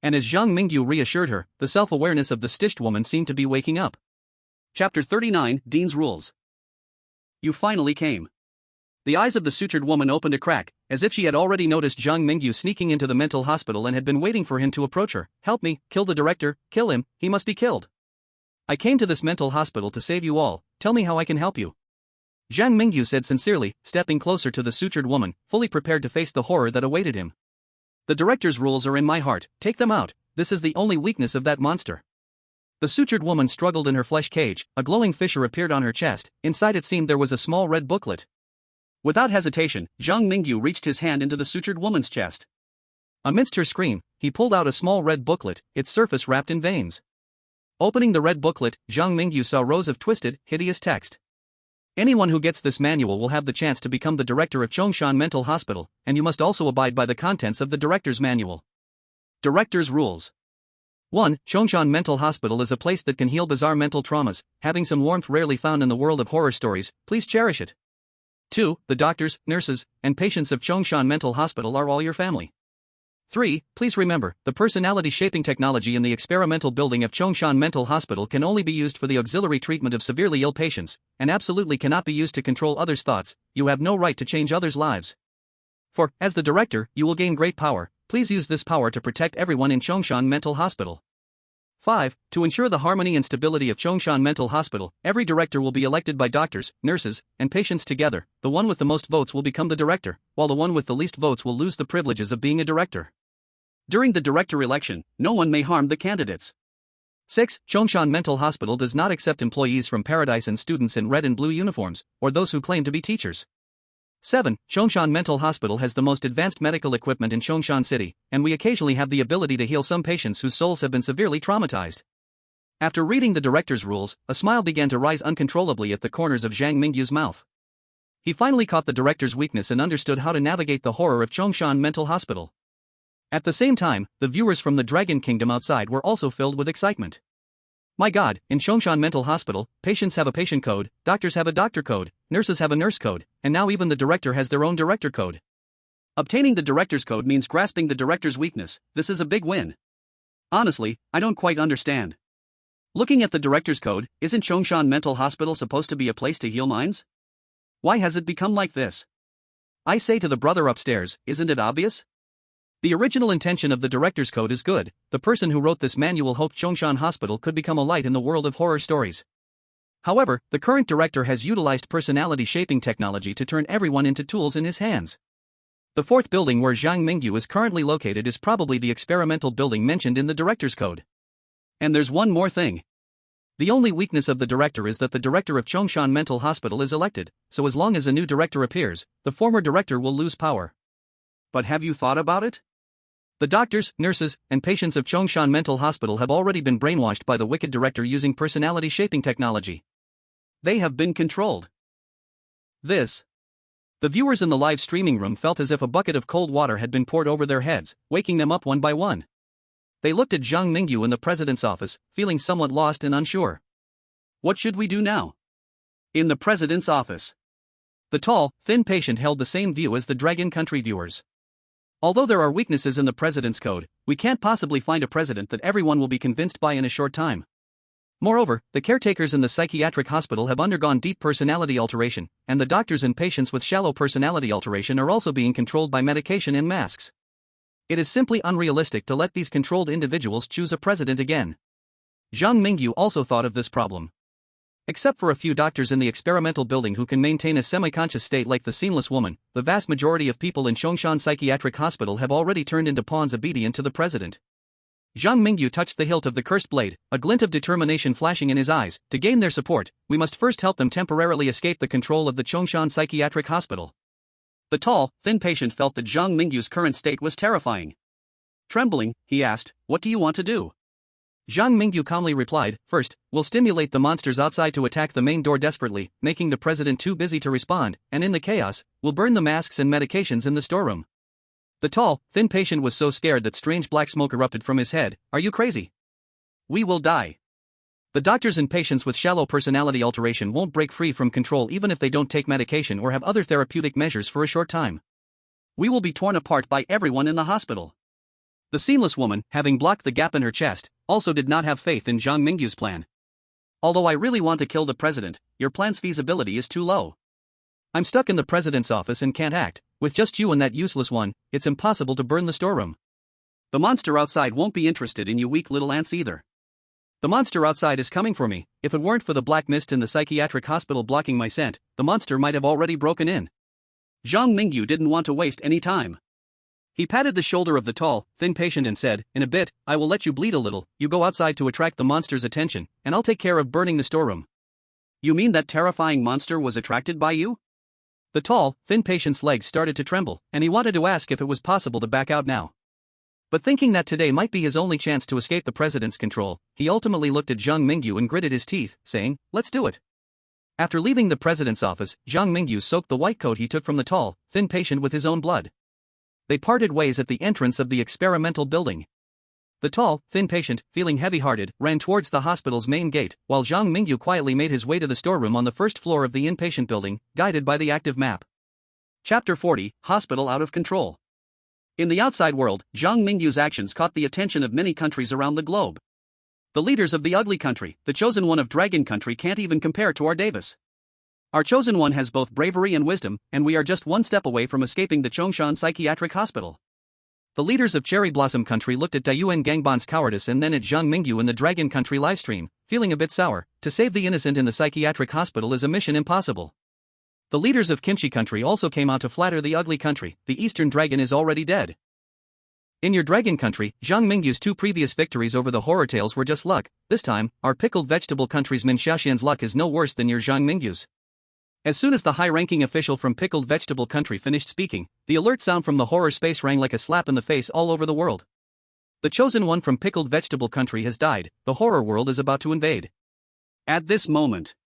And as Zhang Mingyu reassured her, the self-awareness of the stitched woman seemed to be waking up. Chapter 39, Dean's Rules. You finally came. The eyes of the sutured woman opened a crack, as if she had already noticed Zhang Mingyu sneaking into the mental hospital and had been waiting for him to approach her. Help me, kill the director, kill him, he must be killed. I came to this mental hospital to save you all, tell me how I can help you. Zhang Mingyu said sincerely, stepping closer to the sutured woman, fully prepared to face the horror that awaited him. The director's rules are in my heart, take them out, this is the only weakness of that monster. The sutured woman struggled in her flesh cage, a glowing fissure appeared on her chest, inside it seemed there was a small red booklet. Without hesitation, Zhang Mingyu reached his hand into the sutured woman's chest. Amidst her scream, he pulled out a small red booklet, its surface wrapped in veins. Opening the red booklet, Zhang Mingyu saw rows of twisted, hideous text. Anyone who gets this manual will have the chance to become the director of Chongshan Mental Hospital, and you must also abide by the contents of the director's manual. Director's Rules. 1. Chongshan Mental Hospital is a place that can heal bizarre mental traumas, having some warmth rarely found in the world of horror stories, please cherish it. 2. The doctors, nurses, and patients of Chongshan Mental Hospital are all your family. 3. Please remember, the personality-shaping technology in the experimental building of Chongshan Mental Hospital can only be used for the auxiliary treatment of severely ill patients, and absolutely cannot be used to control others' thoughts, you have no right to change others' lives. For, as the director, you will gain great power, please use this power to protect everyone in Chongshan Mental Hospital. 5. To ensure the harmony and stability of Chongshan Mental Hospital, every director will be elected by doctors, nurses, and patients together, the one with the most votes will become the director, while the one with the least votes will lose the privileges of being a director. During the director election, no one may harm the candidates. 6. Chongshan Mental Hospital does not accept employees from Paradise and students in red and blue uniforms, or those who claim to be teachers. 7. Chongshan Mental Hospital has the most advanced medical equipment in Chongshan City, and we occasionally have the ability to heal some patients whose souls have been severely traumatized. After reading the director's rules, a smile began to rise uncontrollably at the corners of Zhang Mingyu's mouth. He finally caught the director's weakness and understood how to navigate the horror of Chongshan Mental Hospital. At the same time, the viewers from the Dragon Kingdom outside were also filled with excitement. My God, in Chongshan Mental Hospital, patients have a patient code, doctors have a doctor code, nurses have a nurse code, and now even the director has their own director code. Obtaining the director's code means grasping the director's weakness, this is a big win. Honestly, I don't quite understand. Looking at the director's code, isn't Chongshan Mental Hospital supposed to be a place to heal minds? Why has it become like this? I say to the brother upstairs, isn't it obvious? The original intention of the director's code is good, the person who wrote this manual hoped Chongshan Hospital could become a light in the world of horror stories. However, the current director has utilized personality-shaping technology to turn everyone into tools in his hands. The fourth building where Zhang Mingyu is currently located is probably the experimental building mentioned in the director's code. And there's one more thing. The only weakness of the director is that the director of Chongshan Mental Hospital is elected, so as long as a new director appears, the former director will lose power. But have you thought about it? The doctors, nurses, and patients of Chongshan Mental Hospital have already been brainwashed by the wicked director using personality-shaping technology. They have been controlled. This The viewers in the live streaming room felt as if a bucket of cold water had been poured over their heads, waking them up one by one. They looked at Zhang Mingyu in the president's office, feeling somewhat lost and unsure. What should we do now? In the president's office. The tall, thin patient held the same view as the Dragon Country viewers. Although there are weaknesses in the president's code, we can't possibly find a president that everyone will be convinced by in a short time. Moreover, the caretakers in the psychiatric hospital have undergone deep personality alteration, and the doctors and patients with shallow personality alteration are also being controlled by medication and masks. It is simply unrealistic to let these controlled individuals choose a president again. Zhang Mingyu also thought of this problem. Except for a few doctors in the experimental building who can maintain a semi-conscious state like the Seamless Woman, the vast majority of people in Chongshan Psychiatric Hospital have already turned into pawns obedient to the president. Zhang Mingyu touched the hilt of the cursed blade, a glint of determination flashing in his eyes. To gain their support, we must first help them temporarily escape the control of the Chongshan Psychiatric Hospital. The tall, thin patient felt that Zhang Mingyu's current state was terrifying. Trembling, he asked, "What do you want to do?" Zhang Mingyu calmly replied, "First, we'll stimulate the monsters outside to attack the main door desperately, making the president too busy to respond, and in the chaos, we'll burn the masks and medications in the storeroom." The tall, thin patient was so scared that strange black smoke erupted from his head. "Are you crazy? We will die. The doctors and patients with shallow personality alteration won't break free from control even if they don't take medication or have other therapeutic measures for a short time. We will be torn apart by everyone in the hospital." The Seamless Woman, having blocked the gap in her chest, also did not have faith in Zhang Mingyu's plan. "Although I really want to kill the president, your plan's feasibility is too low. I'm stuck in the president's office and can't act. With just you and that useless one, it's impossible to burn the storeroom. The monster outside won't be interested in you weak little ants either. The monster outside is coming for me. If it weren't for the black mist in the psychiatric hospital blocking my scent, the monster might have already broken in." Zhang Mingyu didn't want to waste any time. He patted the shoulder of the tall, thin patient and said, "In a bit, I will let you bleed a little. You go outside to attract the monster's attention, and I'll take care of burning the storeroom." "You mean that terrifying monster was attracted by you?" The tall, thin patient's legs started to tremble, and he wanted to ask if it was possible to back out now. But thinking that today might be his only chance to escape the president's control, he ultimately looked at Zhang Mingyu and gritted his teeth, saying, "Let's do it." After leaving the president's office, Zhang Mingyu soaked the white coat he took from the tall, thin patient with his own blood. They parted ways at the entrance of the experimental building. The tall, thin patient, feeling heavy-hearted, ran towards the hospital's main gate, while Zhang Mingyu quietly made his way to the storeroom on the first floor of the inpatient building, guided by the active map. Chapter 40, Hospital Out of Control. In the outside world, Zhang Mingyu's actions caught the attention of many countries around the globe. The leaders of the ugly country, the chosen one of Dragon Country, can't even compare to our Davis. Our chosen one has both bravery and wisdom, and we are just one step away from escaping the Chongshan Psychiatric Hospital. The leaders of Cherry Blossom Country looked at Taiyuan Gangban's cowardice and then at Zhang Mingyu in the Dragon Country livestream, feeling a bit sour. To save the innocent in the psychiatric hospital is a mission impossible. The leaders of Kimchi Country also came out to flatter the ugly country. The Eastern Dragon is already dead. In your Dragon Country, Zhang Mingyu's two previous victories over the horror tales were just luck. This time, our Pickled Vegetable Country's Min Xiaoxian's luck is no worse than your Zhang Mingyu's. As soon as the high-ranking official from Pickled Vegetable Country finished speaking, the alert sound from the horror space rang like a slap in the face all over the world. The chosen one from Pickled Vegetable Country has died. The horror world is about to invade. At this moment,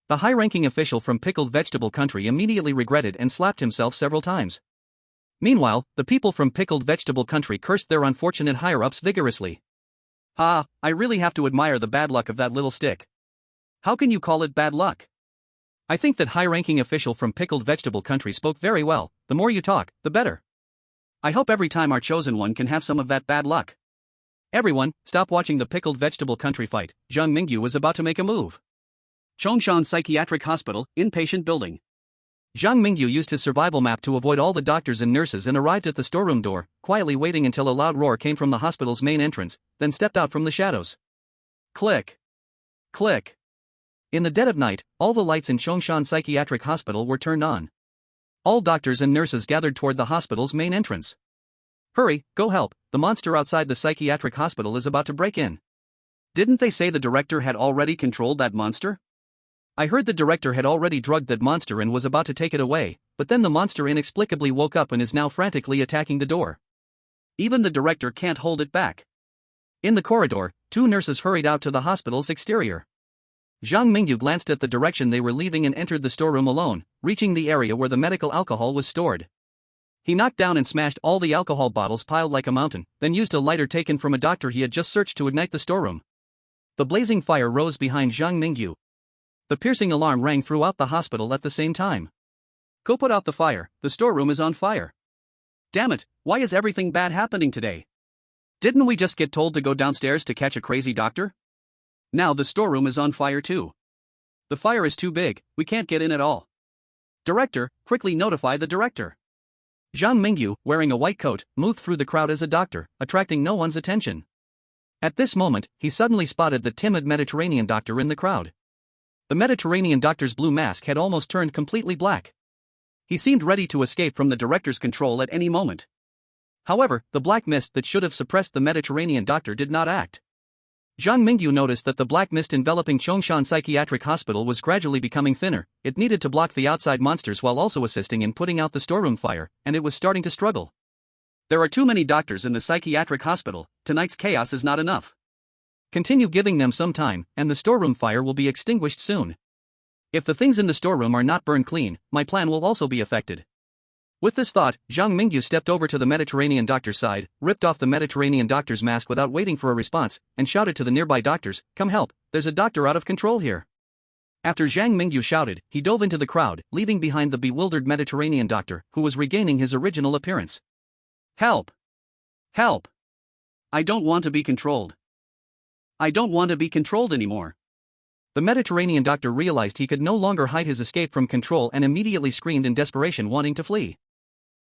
the high-ranking official from Pickled Vegetable Country immediately regretted and slapped himself several times. Meanwhile, the people from Pickled Vegetable Country cursed their unfortunate higher-ups vigorously. "Ah, I really have to admire the bad luck of that little stick. How can you call it bad luck? I think that high-ranking official from Pickled Vegetable Country spoke very well. The more you talk, the better. I hope every time our chosen one can have some of that bad luck." Everyone, stop watching the Pickled Vegetable Country fight. Zhang Mingyu was about to make a move. Chongshan Psychiatric Hospital, inpatient building. Zhang Mingyu used his survival map to avoid all the doctors and nurses and arrived at the storeroom door, quietly waiting until a loud roar came from the hospital's main entrance, then stepped out from the shadows. Click. Click. In the dead of night, all the lights in Chongshan Psychiatric Hospital were turned on. All doctors and nurses gathered toward the hospital's main entrance. "Hurry, go help, the monster outside the psychiatric hospital is about to break in." "Didn't they say the director had already controlled that monster?" "I heard the director had already drugged that monster and was about to take it away, but then the monster inexplicably woke up and is now frantically attacking the door. Even the director can't hold it back." In the corridor, two nurses hurried out to the hospital's exterior. Zhang Mingyu glanced at the direction they were leaving and entered the storeroom alone, reaching the area where the medical alcohol was stored. He knocked down and smashed all the alcohol bottles piled like a mountain, then used a lighter taken from a doctor he had just searched to ignite the storeroom. The blazing fire rose behind Zhang Mingyu. The piercing alarm rang throughout the hospital at the same time. Go put out the fire, the storeroom is on fire. Damn it, why is everything bad happening today? Didn't we just get told to go downstairs to catch a crazy doctor? Now the storeroom is on fire too. The fire is too big, we can't get in at all. Director, quickly notify the director. Zhang Mingyu, wearing a white coat, moved through the crowd as a doctor, attracting no one's attention. At this moment, he suddenly spotted the timid Mediterranean doctor in the crowd. The Mediterranean doctor's blue mask had almost turned completely black. He seemed ready to escape from the director's control at any moment. However, the black mist that should have suppressed the Mediterranean doctor did not act. Zhang Mingyu noticed that the black mist enveloping Chongshan Psychiatric Hospital was gradually becoming thinner. It needed to block the outside monsters while also assisting in putting out the storeroom fire, and it was starting to struggle. There are too many doctors in the psychiatric hospital, tonight's chaos is not enough. Continue giving them some time, and the storeroom fire will be extinguished soon. If the things in the storeroom are not burned clean, my plan will also be affected. With this thought, Zhang Mingyu stepped over to the Mediterranean doctor's side, ripped off the Mediterranean doctor's mask without waiting for a response, and shouted to the nearby doctors, "Come help, there's a doctor out of control here." After Zhang Mingyu shouted, he dove into the crowd, leaving behind the bewildered Mediterranean doctor, who was regaining his original appearance. Help! Help! I don't want to be controlled. I don't want to be controlled anymore. The Mediterranean doctor realized he could no longer hide his escape from control and immediately screamed in desperation, wanting to flee.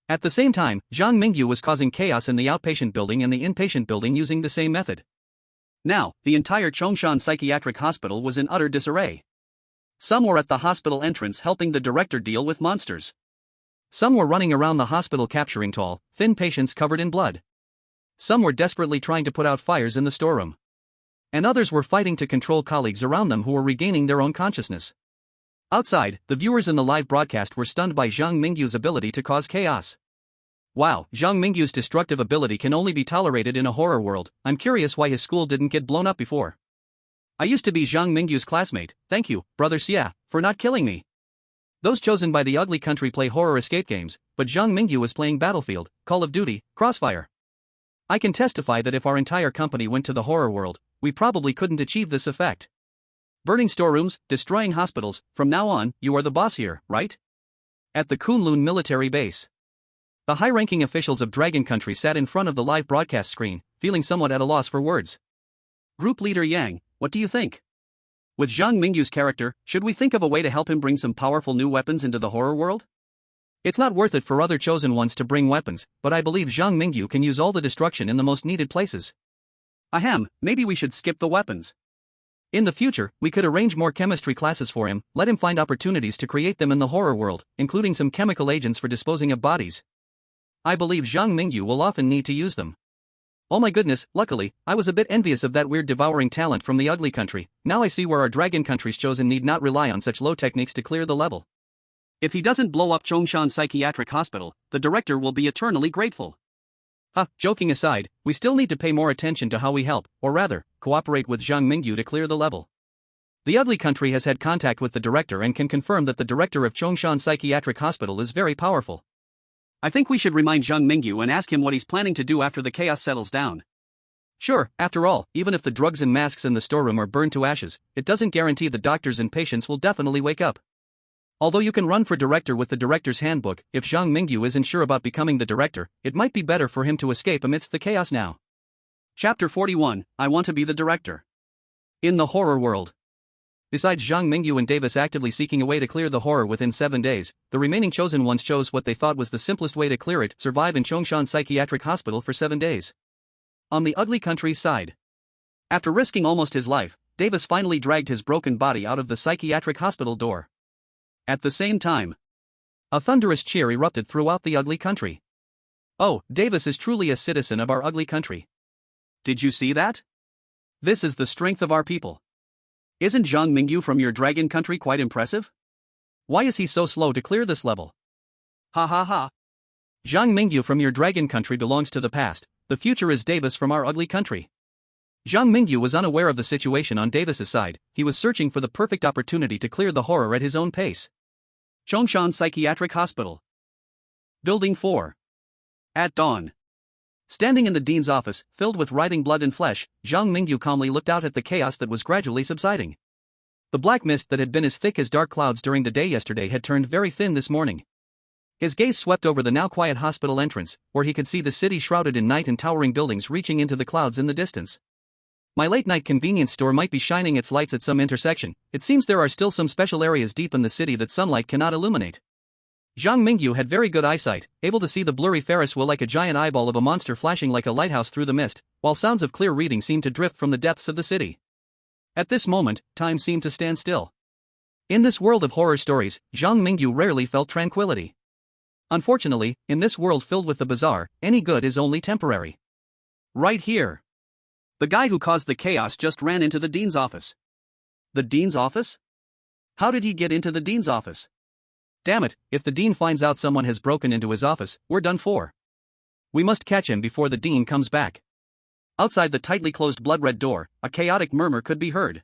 At the same time, Zhang Mingyu was causing chaos in the outpatient building and the inpatient building using the same method. Now, the entire Chongshan Psychiatric Hospital was in utter disarray. Some were at the hospital entrance helping the director deal with monsters. Some were running around the hospital capturing tall, thin patients covered in blood. Some were desperately trying to put out fires in the storeroom. And others were fighting to control colleagues around them who were regaining their own consciousness. Outside, the viewers in the live broadcast were stunned by Zhang Mingyu's ability to cause chaos. Wow, Zhang Mingyu's destructive ability can only be tolerated in a horror world. I'm curious why his school didn't get blown up before. I used to be Zhang Mingyu's classmate, thank you, Brother Xia, for not killing me. Those chosen by the ugly country play horror escape games, but Zhang Mingyu is playing Battlefield, Call of Duty, Crossfire. I can testify that if our entire company went to the horror world, we probably couldn't achieve this effect. Burning storerooms, destroying hospitals, from now on, you are the boss here, right? At the Kunlun military base. The high-ranking officials of Dragon Country sat in front of the live broadcast screen, feeling somewhat at a loss for words. Group Leader Yang, what do you think? With Zhang Mingyu's character, should we think of a way to help him bring some powerful new weapons into the horror world? It's not worth it for other chosen ones to bring weapons, but I believe Zhang Mingyu can use all the destruction in the most needed places. Ahem, maybe we should skip the weapons. In the future, we could arrange more chemistry classes for him, let him find opportunities to create them in the horror world, including some chemical agents for disposing of bodies. I believe Zhang Mingyu will often need to use them. Oh my goodness, luckily, I was a bit envious of that weird devouring talent from the ugly country. Now I see where our Dragon Country's chosen need not rely on such low techniques to clear the level. If he doesn't blow up Chongshan Psychiatric Hospital, the director will be eternally grateful. Joking aside, we still need to pay more attention to how we help, or rather, cooperate with Zhang Mingyu to clear the level. The ugly country has had contact with the director and can confirm that the director of Chongshan Psychiatric Hospital is very powerful. I think we should remind Zhang Mingyu and ask him what he's planning to do after the chaos settles down. Sure, after all, even if the drugs and masks in the storeroom are burned to ashes, it doesn't guarantee the doctors and patients will definitely wake up. Although you can run for director with the director's handbook, if Zhang Mingyu isn't sure about becoming the director, it might be better for him to escape amidst the chaos now. Chapter 41, I Want to Be the Director. In the horror world. Besides Zhang Mingyu and Davis actively seeking a way to clear the horror within 7 days, the remaining chosen ones chose what they thought was the simplest way to clear it: survive in Chongshan Psychiatric Hospital for 7 days. On the ugly country's side. After risking almost his life, Davis finally dragged his broken body out of the psychiatric hospital door. At the same time, a thunderous cheer erupted throughout the ugly country. Oh, Davis is truly a citizen of our ugly country. Did you see that? This is the strength of our people. Isn't Zhang Mingyu from your Dragon Country quite impressive? Why is he so slow to clear this level? Ha ha ha. Zhang Mingyu from your Dragon Country belongs to the past, the future is Davis from our ugly country. Zhang Mingyu was unaware of the situation on Davis's side. He was searching for the perfect opportunity to clear the horror at his own pace. Chongshan Psychiatric Hospital. Building 4. At dawn. Standing in the dean's office, filled with writhing blood and flesh, Zhang Mingyu calmly looked out at the chaos that was gradually subsiding. The black mist that had been as thick as dark clouds during the day yesterday had turned very thin this morning. His gaze swept over the now quiet hospital entrance, where he could see the city shrouded in night and towering buildings reaching into the clouds in the distance. My late-night convenience store might be shining its lights at some intersection. It seems there are still some special areas deep in the city that sunlight cannot illuminate. Zhang Mingyu had very good eyesight, able to see the blurry Ferris wheel like a giant eyeball of a monster flashing like a lighthouse through the mist, while sounds of clear reading seemed to drift from the depths of the city. At this moment, time seemed to stand still. In this world of horror stories, Zhang Mingyu rarely felt tranquility. Unfortunately, in this world filled with the bizarre, any good is only temporary. Right here. The guy who caused the chaos just ran into the dean's office. The dean's office? How did he get into the dean's office? Damn it, if the dean finds out someone has broken into his office, we're done for. We must catch him before the dean comes back. Outside the tightly closed blood-red door, a chaotic murmur could be heard.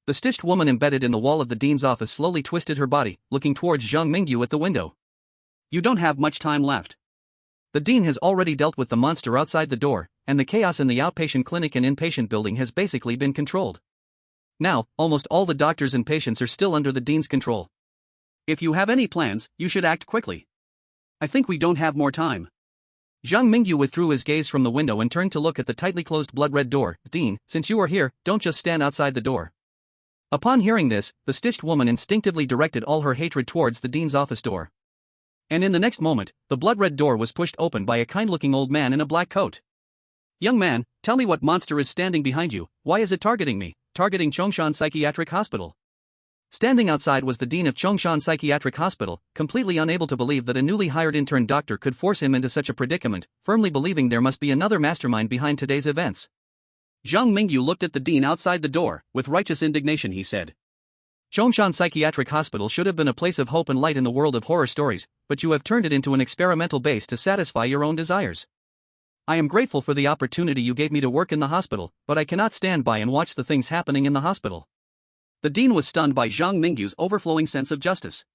The stitched woman embedded in the wall of the dean's office slowly twisted her body, looking towards Zhang Mingyu at the window. You don't have much time left. The dean has already dealt with the monster outside the door, and the chaos in the outpatient clinic and inpatient building has basically been controlled. Now, almost all the doctors and patients are still under the dean's control. If you have any plans, you should act quickly. I think we don't have more time. Zhang Mingyu withdrew his gaze from the window and turned to look at the tightly closed blood-red door. Dean, since you are here, don't just stand outside the door. Upon hearing this, the stitched woman instinctively directed all her hatred towards the dean's office door. And in the next moment, the blood-red door was pushed open by a kind-looking old man in a black coat. Young man, tell me what monster is standing behind you. Why is it targeting me? Targeting Chongshan Psychiatric Hospital. Standing outside was the dean of Chongshan Psychiatric Hospital, completely unable to believe that a newly hired intern doctor could force him into such a predicament, firmly believing there must be another mastermind behind today's events. Zhang Mingyu looked at the dean outside the door. With righteous indignation he said. Chongshan Psychiatric Hospital should have been a place of hope and light in the world of horror stories, but you have turned it into an experimental base to satisfy your own desires. I am grateful for the opportunity you gave me to work in the hospital, but I cannot stand by and watch the things happening in the hospital. The dean was stunned by Zhang Mingyu's overflowing sense of justice.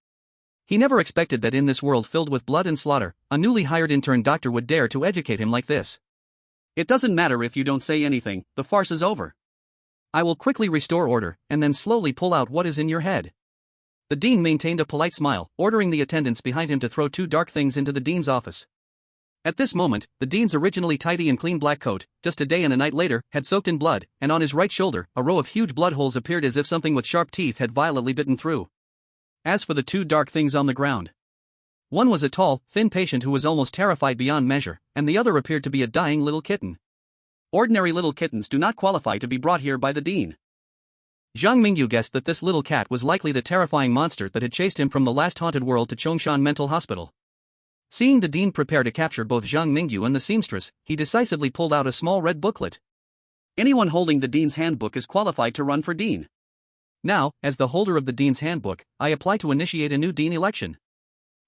He never expected that in this world filled with blood and slaughter, a newly hired intern doctor would dare to educate him like this. It doesn't matter if you don't say anything, the farce is over. I will quickly restore order, and then slowly pull out what is in your head. The dean maintained a polite smile, ordering the attendants behind him to throw 2 dark things into the dean's office. At this moment, the dean's originally tidy and clean black coat, just a day and a night later, had soaked in blood, and on his right shoulder, a row of huge blood holes appeared as if something with sharp teeth had violently bitten through. As for the 2 dark things on the ground, one was a tall, thin patient who was almost terrified beyond measure, and the other appeared to be a dying little kitten. Ordinary little kittens do not qualify to be brought here by the dean. Zhang Mingyu guessed that this little cat was likely the terrifying monster that had chased him from the last haunted world to Chongshan Mental Hospital. Seeing the dean prepare to capture both Zhang Mingyu and the seamstress, he decisively pulled out a small red booklet. Anyone holding the dean's handbook is qualified to run for dean. Now, as the holder of the dean's handbook, I apply to initiate a new dean election.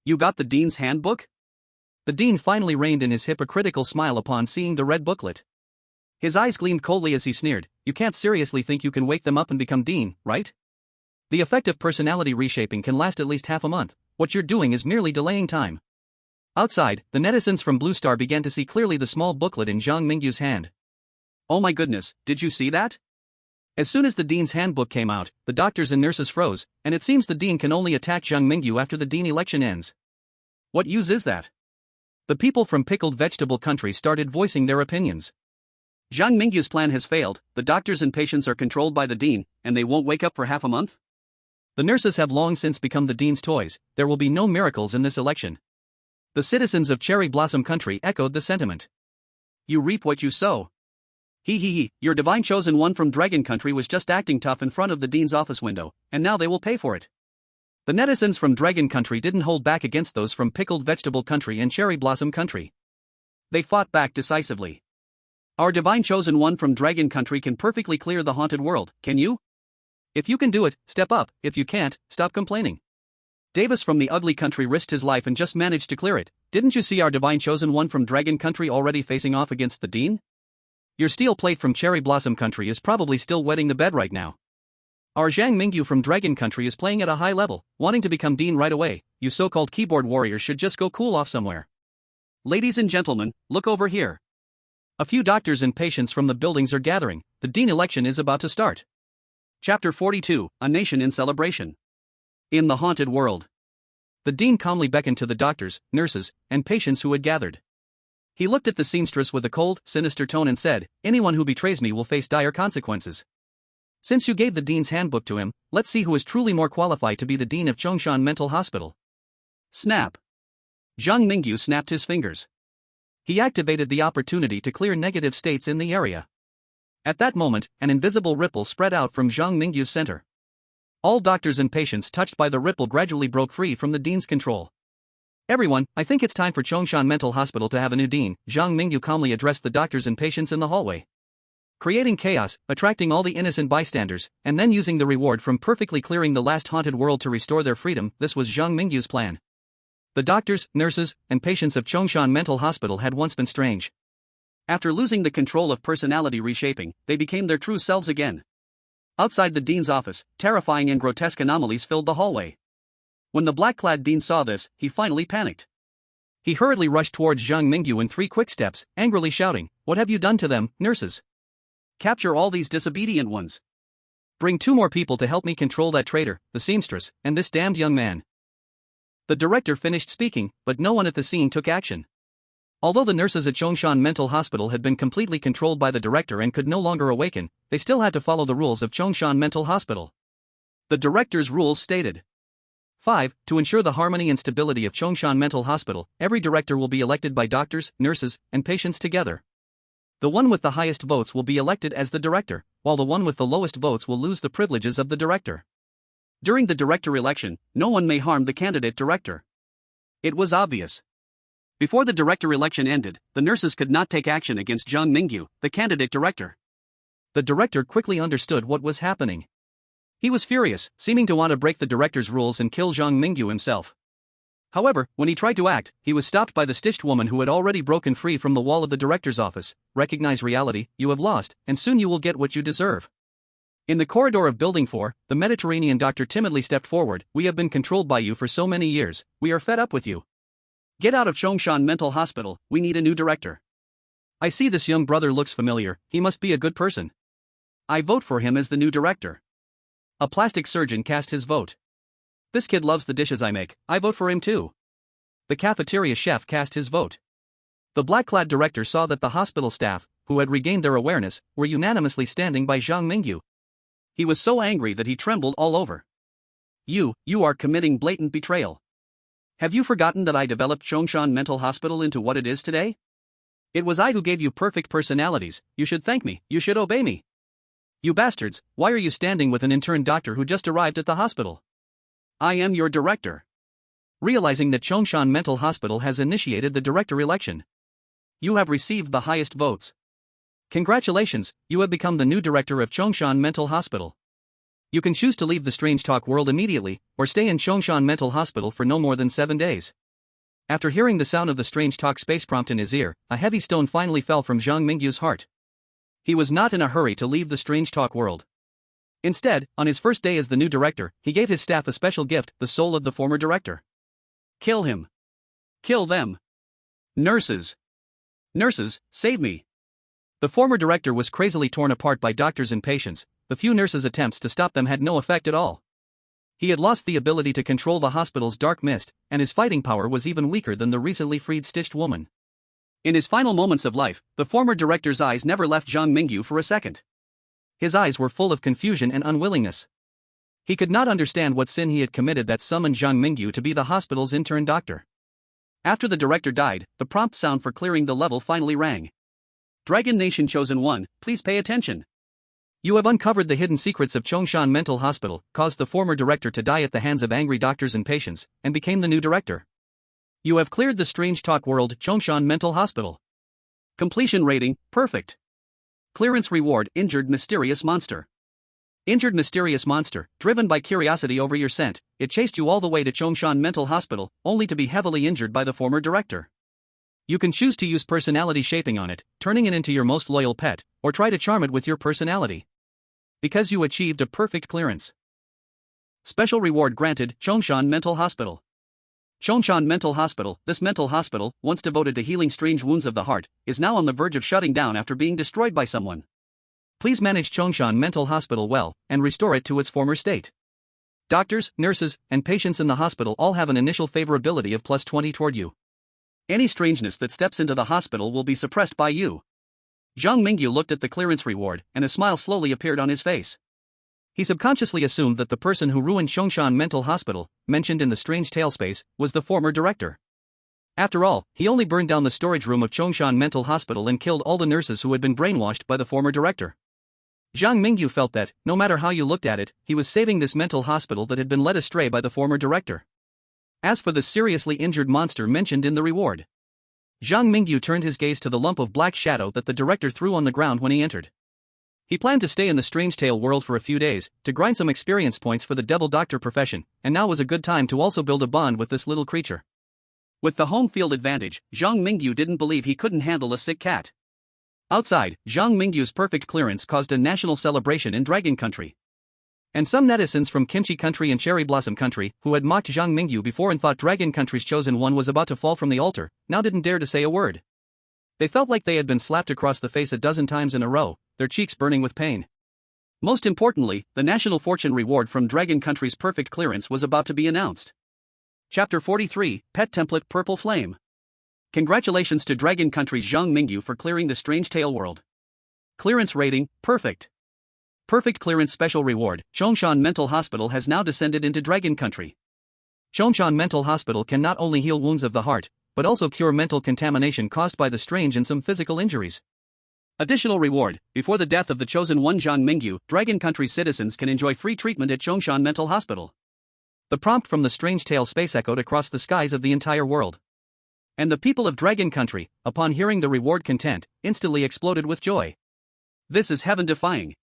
You got the dean's handbook? The dean finally reined in his hypocritical smile upon seeing the red booklet. His eyes gleamed coldly as he sneered. You can't seriously think you can wake them up and become dean, right? The effect of personality reshaping can last at least half a month. What you're doing is merely delaying time. Outside, the netizens from Blue Star began to see clearly the small booklet in Zhang Mingyu's hand. Oh my goodness, did you see that? As soon as the dean's handbook came out, the doctors and nurses froze, and it seems the dean can only attack Zhang Mingyu after the dean election ends. What use is that? The people from Pickled Vegetable Country started voicing their opinions. Zhang Mingyu's plan has failed, the doctors and patients are controlled by the dean, and they won't wake up for half a month? The nurses have long since become the dean's toys. There will be no miracles in this election. The citizens of Cherry Blossom Country echoed the sentiment. You reap what you sow. He, your divine chosen one from Dragon Country was just acting tough in front of the dean's office window, and now they will pay for it. The netizens from Dragon Country didn't hold back against those from Pickled Vegetable Country and Cherry Blossom Country. They fought back decisively. Our divine chosen one from Dragon Country can perfectly clear the haunted world, can you? If you can do it, step up. If you can't, stop complaining. Davis from the ugly country risked his life and just managed to clear it. Didn't you see our divine chosen one from Dragon Country already facing off against the dean? Your steel plate from Cherry Blossom Country is probably still wetting the bed right now. Our Zhang Mingyu from Dragon Country is playing at a high level, wanting to become dean right away. You so-called keyboard warriors should just go cool off somewhere. Ladies and gentlemen, look over here. A few doctors and patients from the buildings are gathering. The dean election is about to start. Chapter 42, A Nation in Celebration. In the haunted world. The dean calmly beckoned to the doctors, nurses, and patients who had gathered. He looked at the seamstress with a cold, sinister tone and said, "Anyone who betrays me will face dire consequences. Since you gave the dean's handbook to him, let's see who is truly more qualified to be the dean of Chongshan Mental Hospital." Snap. Zhang Mingyu snapped his fingers. He activated the opportunity to clear negative states in the area. At that moment, an invisible ripple spread out from Zhang Mingyu's center. All doctors and patients touched by the ripple gradually broke free from the dean's control. "Everyone, I think it's time for Chongshan Mental Hospital to have a new dean," Zhang Mingyu calmly addressed the doctors and patients in the hallway. Creating chaos, attracting all the innocent bystanders, and then using the reward from perfectly clearing the last haunted world to restore their freedom, this was Zhang Mingyu's plan. The doctors, nurses, and patients of Chongshan Mental Hospital had once been strange. After losing the control of personality reshaping, they became their true selves again. Outside the dean's office, terrifying and grotesque anomalies filled the hallway. When the black-clad dean saw this, he finally panicked. He hurriedly rushed towards Zhang Mingyu in 3 quick steps, angrily shouting, "What have you done to them, nurses? Capture all these disobedient ones. Bring 2 more people to help me control that traitor, the seamstress, and this damned young man." The director finished speaking, but no one at the scene took action. Although the nurses at Chongshan Mental Hospital had been completely controlled by the director and could no longer awaken, they still had to follow the rules of Chongshan Mental Hospital. The director's rules stated: 5. To ensure the harmony and stability of Chongshan Mental Hospital, every director will be elected by doctors, nurses, and patients together. The one with the highest votes will be elected as the director, while the one with the lowest votes will lose the privileges of the director. During the director election, no one may harm the candidate director. It was obvious. Before the director election ended, the nurses could not take action against Zhang Mingyu, the candidate director. The director quickly understood what was happening. He was furious, seeming to want to break the director's rules and kill Zhang Mingyu himself. However, when he tried to act, he was stopped by the stitched woman who had already broken free from the wall of the director's office. "Recognize reality, you have lost, and soon you will get what you deserve." In the corridor of Building 4, the Mediterranean doctor timidly stepped forward. "We have been controlled by you for so many years, we are fed up with you. Get out of Chongshan Mental Hospital, we need a new director. I see this young brother looks familiar, he must be a good person. I vote for him as the new director." A plastic surgeon cast his vote. "This kid loves the dishes I make, I vote for him too." The cafeteria chef cast his vote. The black-clad director saw that the hospital staff, who had regained their awareness, were unanimously standing by Zhang Mingyu. He was so angry that he trembled all over. You are committing blatant betrayal. Have you forgotten that I developed Chongshan Mental Hospital into what it is today? It was I who gave you perfect personalities, you should thank me, you should obey me. You bastards, why are you standing with an intern doctor who just arrived at the hospital? I am your director." Realizing that Chongshan Mental Hospital has initiated the director election. "You have received the highest votes. Congratulations, you have become the new director of Chongshan Mental Hospital. You can choose to leave the Strange Talk world immediately, or stay in Chongshan Mental Hospital for no more than 7 days." After hearing the sound of the Strange Talk space prompt in his ear, a heavy stone finally fell from Zhang Mingyu's heart. He was not in a hurry to leave the Strange Talk world. Instead, on his first day as the new director, he gave his staff a special gift, the soul of the former director. "Kill him. Kill them. Nurses. Nurses, save me." The former director was crazily torn apart by doctors and patients. The few nurses' attempts to stop them had no effect at all. He had lost the ability to control the hospital's dark mist, and his fighting power was even weaker than the recently freed stitched woman. In his final moments of life, the former director's eyes never left Zhang Mingyu for a second. His eyes were full of confusion and unwillingness. He could not understand what sin he had committed that summoned Zhang Mingyu to be the hospital's intern doctor. After the director died, the prompt sound for clearing the level finally rang. "Dragon Nation Chosen One, please pay attention. You have uncovered the hidden secrets of Chongshan Mental Hospital, caused the former director to die at the hands of angry doctors and patients, and became the new director. You have cleared the Strange Talk world, Chongshan Mental Hospital. Completion rating, perfect. Clearance reward, injured mysterious monster. Injured mysterious monster, driven by curiosity over your scent, it chased you all the way to Chongshan Mental Hospital, only to be heavily injured by the former director. You can choose to use personality shaping on it, turning it into your most loyal pet, or try to charm it with your personality. Because you achieved a perfect clearance. Special reward granted, Chongshan Mental Hospital. Chongshan Mental Hospital, this mental hospital, once devoted to healing strange wounds of the heart, is now on the verge of shutting down after being destroyed by someone. Please manage Chongshan Mental Hospital well, and restore it to its former state. Doctors, nurses, and patients in the hospital all have an initial favorability of +20 toward you. Any strangeness that steps into the hospital will be suppressed by you. Zhang Mingyu looked at the clearance reward, and a smile slowly appeared on his face. He subconsciously assumed that the person who ruined Chongshan Mental Hospital, mentioned in the strange tale space, was the former director. After all, he only burned down the storage room of Chongshan Mental Hospital and killed all the nurses who had been brainwashed by the former director. Zhang Mingyu felt that, no matter how you looked at it, he was saving this mental hospital that had been led astray by the former director. As for the seriously injured monster mentioned in the reward, Zhang Mingyu turned his gaze to the lump of black shadow that the director threw on the ground when he entered. He planned to stay in the strange tale world for a few days, to grind some experience points for the devil doctor profession, and now was a good time to also build a bond with this little creature. With the home field advantage, Zhang Mingyu didn't believe he couldn't handle a sick cat. Outside, Zhang Mingyu's perfect clearance caused a national celebration in Dragon Country. And some netizens from Kimchi Country and Cherry Blossom Country, who had mocked Zhang Mingyu before and thought Dragon Country's chosen one was about to fall from the altar, now didn't dare to say a word. They felt like they had been slapped across the face a dozen times in a row, their cheeks burning with pain. Most importantly, the national fortune reward from Dragon Country's perfect clearance was about to be announced. Chapter 43, Pet Template Purple Flame. Congratulations to Dragon Country's Zhang Mingyu for clearing the strange tale world. Clearance rating, perfect. Perfect clearance special reward, Chongshan Mental Hospital has now descended into Dragon Country. Chongshan Mental Hospital can not only heal wounds of the heart, but also cure mental contamination caused by the strange and some physical injuries. Additional reward, before the death of the chosen one Zhang Mingyu, Dragon Country's citizens can enjoy free treatment at Chongshan Mental Hospital. The prompt from the strange tale space echoed across the skies of the entire world. And the people of Dragon Country, upon hearing the reward content, instantly exploded with joy. This is heaven-defying.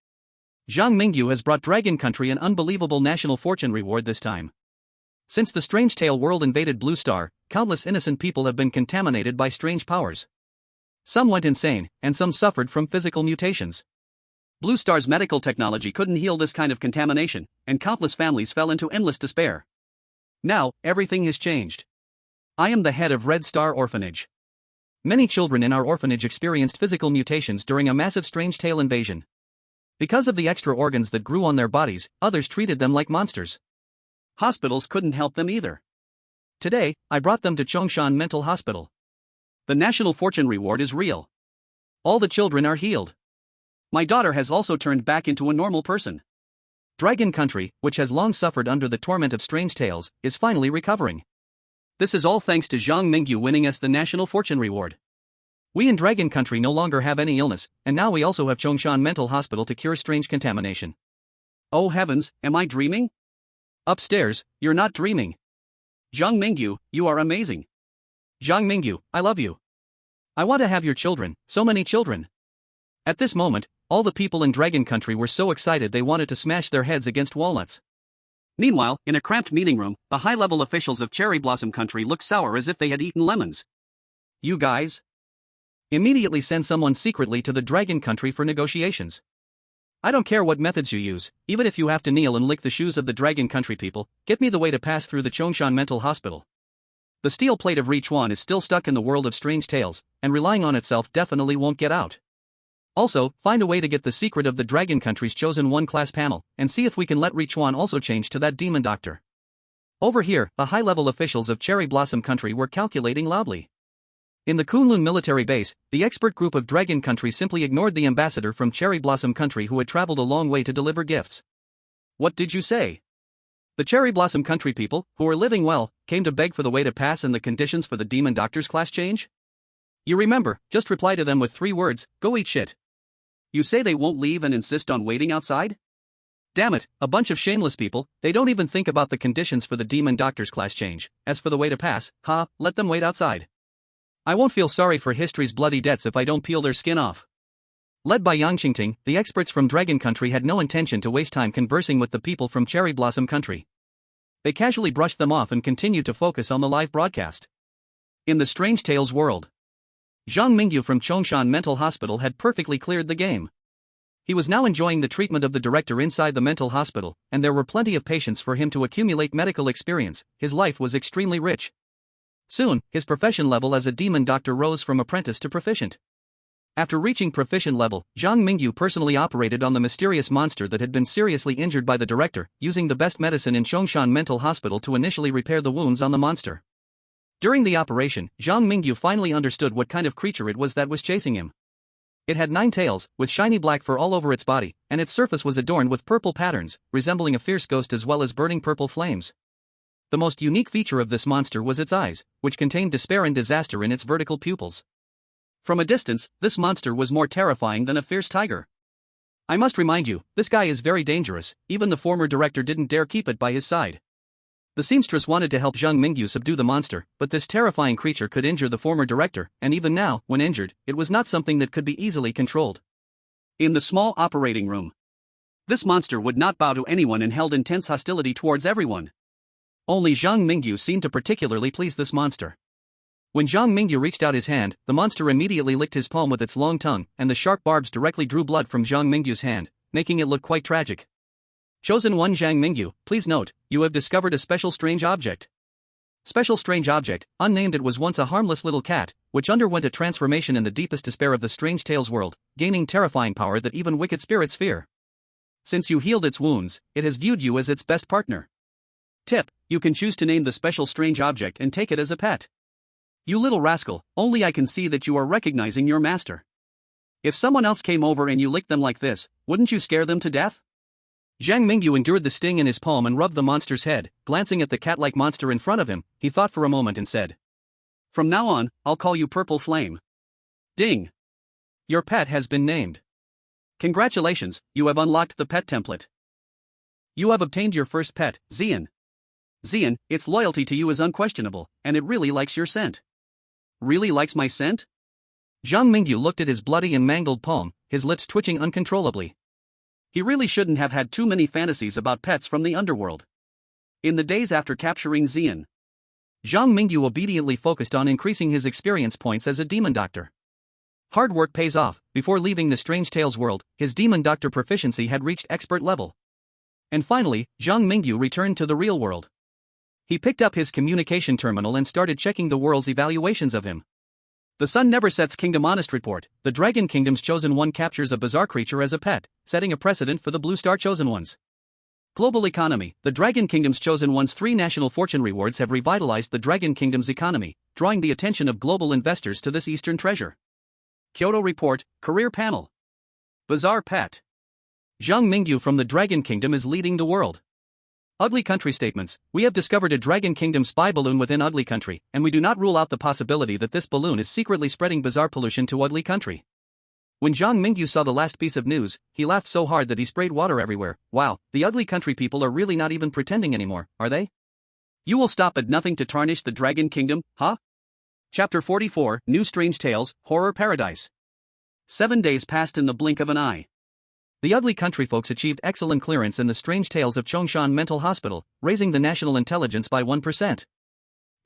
Zhang Mingyu has brought Dragon Country an unbelievable national fortune reward this time. Since the strange tale world invaded Blue Star, countless innocent people have been contaminated by strange powers. Some went insane, and some suffered from physical mutations. Blue Star's medical technology couldn't heal this kind of contamination, and countless families fell into endless despair. Now, everything has changed. I am the head of Red Star Orphanage. Many children in our orphanage experienced physical mutations during a massive strange tale invasion. Because of the extra organs that grew on their bodies, others treated them like monsters. Hospitals couldn't help them either. Today, I brought them to Chongshan Mental Hospital. The national fortune reward is real. All the children are healed. My daughter has also turned back into a normal person. Dragon Country, which has long suffered under the torment of strange tales, is finally recovering. This is all thanks to Zhang Mingyu winning us the national fortune reward. We in Dragon Country no longer have any illness, and now we also have Chongshan Mental Hospital to cure strange contamination. Oh heavens, am I dreaming? Upstairs, you're not dreaming. Zhang Mingyu, you are amazing. Zhang Mingyu, I love you. I want to have your children, so many children. At this moment, all the people in Dragon Country were so excited they wanted to smash their heads against walnuts. Meanwhile, in a cramped meeting room, the high-level officials of Cherry Blossom Country looked sour as if they had eaten lemons. You guys? Immediately send someone secretly to the Dragon Country for negotiations. I don't care what methods you use, even if you have to kneel and lick the shoes of the Dragon Country people, get me the way to pass through the Chongshan Mental Hospital. The steel plate of Richuan is still stuck in the world of strange tales, and relying on itself definitely won't get out. Also, find a way to get the secret of the Dragon Country's chosen one class panel, and see if we can let Richuan also change to that demon doctor. Over here, the high-level officials of Cherry Blossom Country were calculating loudly. In the Kunlun military base, the expert group of Dragon Country simply ignored the ambassador from Cherry Blossom Country who had traveled a long way to deliver gifts. What did you say? The Cherry Blossom Country people, who were living well, came to beg for the way to pass and the conditions for the demon doctor's class change? You remember, just reply to them with 3 words, go eat shit. You say they won't leave and insist on waiting outside? Damn it, a bunch of shameless people, they don't even think about the conditions for the demon doctor's class change. As for the way to pass, let them wait outside. I won't feel sorry for history's bloody debts if I don't peel their skin off. Led by Yang Qingting, the experts from Dragon Country had no intention to waste time conversing with the people from Cherry Blossom Country. They casually brushed them off and continued to focus on the live broadcast. In the Strange Tales world, Zhang Mingyu from Chongshan Mental Hospital had perfectly cleared the game. He was now enjoying the treatment of the director inside the mental hospital, and there were plenty of patients for him to accumulate medical experience. His life was extremely rich. Soon, his profession level as a demon doctor rose from apprentice to proficient. After reaching proficient level, Zhang Mingyu personally operated on the mysterious monster that had been seriously injured by the director, using the best medicine in Chongshan Mental Hospital to initially repair the wounds on the monster. During the operation, Zhang Mingyu finally understood what kind of creature it was that was chasing him. It had 9 tails, with shiny black fur all over its body, and its surface was adorned with purple patterns, resembling a fierce ghost as well as burning purple flames. The most unique feature of this monster was its eyes, which contained despair and disaster in its vertical pupils. From a distance, this monster was more terrifying than a fierce tiger. I must remind you, this guy is very dangerous. Even the former director didn't dare keep it by his side. The seamstress wanted to help Zhang Mingyu subdue the monster, but this terrifying creature could injure the former director, and even now, when injured, it was not something that could be easily controlled. In the small operating room, this monster would not bow to anyone and held intense hostility towards everyone. Only Zhang Mingyu seemed to particularly please this monster. When Zhang Mingyu reached out his hand, the monster immediately licked his palm with its long tongue, and the sharp barbs directly drew blood from Zhang Mingyu's hand, making it look quite tragic. Chosen One Zhang Mingyu, please note, you have discovered a special strange object. Special strange object, unnamed. It was once a harmless little cat, which underwent a transformation in the deepest despair of the Strange Tales world, gaining terrifying power that even wicked spirits fear. Since you healed its wounds, it has viewed you as its best partner. Tip, you can choose to name the special strange object and take it as a pet. You little rascal, only I can see that you are recognizing your master. If someone else came over and you licked them like this, wouldn't you scare them to death? Zhang Mingyu endured the sting in his palm and rubbed the monster's head. Glancing at the cat-like monster in front of him, he thought for a moment and said, "From now on, I'll call you Purple Flame." Ding! Your pet has been named. Congratulations, you have unlocked the pet template. You have obtained your first pet, Xian. Xian, its loyalty to you is unquestionable, and it really likes your scent. Really likes my scent? Zhang Mingyu looked at his bloody and mangled palm, his lips twitching uncontrollably. He really shouldn't have had too many fantasies about pets from the underworld. In the days after capturing Xian, Zhang Mingyu obediently focused on increasing his experience points as a demon doctor. Hard work pays off. Before leaving the Strange Tales world, his demon doctor proficiency had reached expert level. And finally, Zhang Mingyu returned to the real world. He picked up his communication terminal and started checking the world's evaluations of him. The Sun Never Sets Kingdom Honest Report. The Dragon Kingdom's Chosen One captures a bizarre creature as a pet, setting a precedent for the Blue Star Chosen Ones. Global economy. The Dragon Kingdom's Chosen One's 3 national fortune rewards have revitalized the Dragon Kingdom's economy, drawing the attention of global investors to this eastern treasure. Kyoto Report. Career Panel. Bizarre pet. Zhang Mingyu from the Dragon Kingdom is leading the world. Ugly Country statements. We have discovered a Dragon Kingdom spy balloon within Ugly Country, and we do not rule out the possibility that this balloon is secretly spreading bizarre pollution to Ugly Country. When Zhang Mingyu saw the last piece of news, he laughed so hard that he sprayed water everywhere. Wow, the Ugly Country people are really not even pretending anymore, are they? You will stop at nothing to tarnish the Dragon Kingdom, huh? Chapter 44, New Strange Tales, Horror Paradise. 7 days passed in the blink of an eye. The Ugly Country folks achieved excellent clearance in the Strange Tales of Chongshan Mental Hospital, raising the national intelligence by 1%.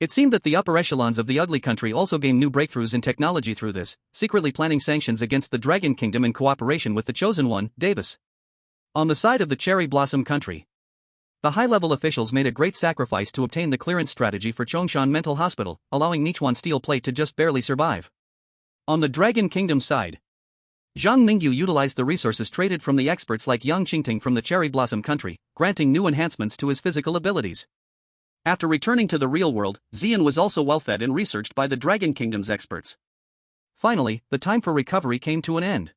It seemed that the upper echelons of the Ugly Country also gained new breakthroughs in technology through this, secretly planning sanctions against the Dragon Kingdom in cooperation with the Chosen One, Davis. On the side of the Cherry Blossom Country, the high-level officials made a great sacrifice to obtain the clearance strategy for Chongshan Mental Hospital, allowing Nichuan Steel Plate to just barely survive. On the Dragon Kingdom side, Zhang Mingyu utilized the resources traded from the experts like Yang Qingting from the Cherry Blossom Country, granting new enhancements to his physical abilities. After returning to the real world, Xian was also well-fed and researched by the Dragon Kingdom's experts. Finally, the time for recovery came to an end.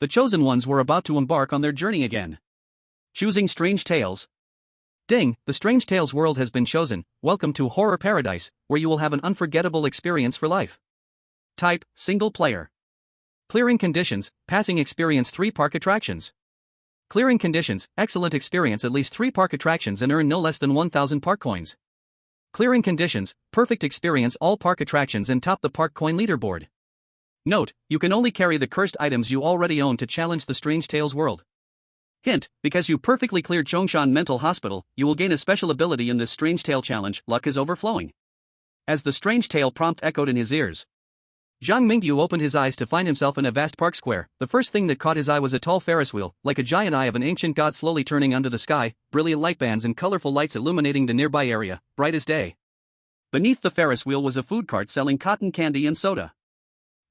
The Chosen Ones were about to embark on their journey again. Choosing Strange Tales. Ding, the Strange Tales world has been chosen. Welcome to Horror Paradise, where you will have an unforgettable experience for life. Type, single player. Clearing conditions, passing experience 3 park attractions. Clearing conditions, excellent experience at least 3 park attractions and earn no less than 1,000 park coins. Clearing conditions, perfect experience all park attractions and top the park coin leaderboard. Note, you can only carry the cursed items you already own to challenge the Strange Tales world. Hint, because you perfectly cleared Chongshan Mental Hospital, you will gain a special ability in this Strange Tale challenge. Luck is overflowing. As the Strange Tale prompt echoed in his ears, Zhang Mingyu opened his eyes to find himself in a vast park square. The first thing that caught his eye was a tall Ferris wheel, like a giant eye of an ancient god slowly turning under the sky, brilliant light bands and colorful lights illuminating the nearby area, bright as day. Beneath the Ferris wheel was a food cart selling cotton candy and soda.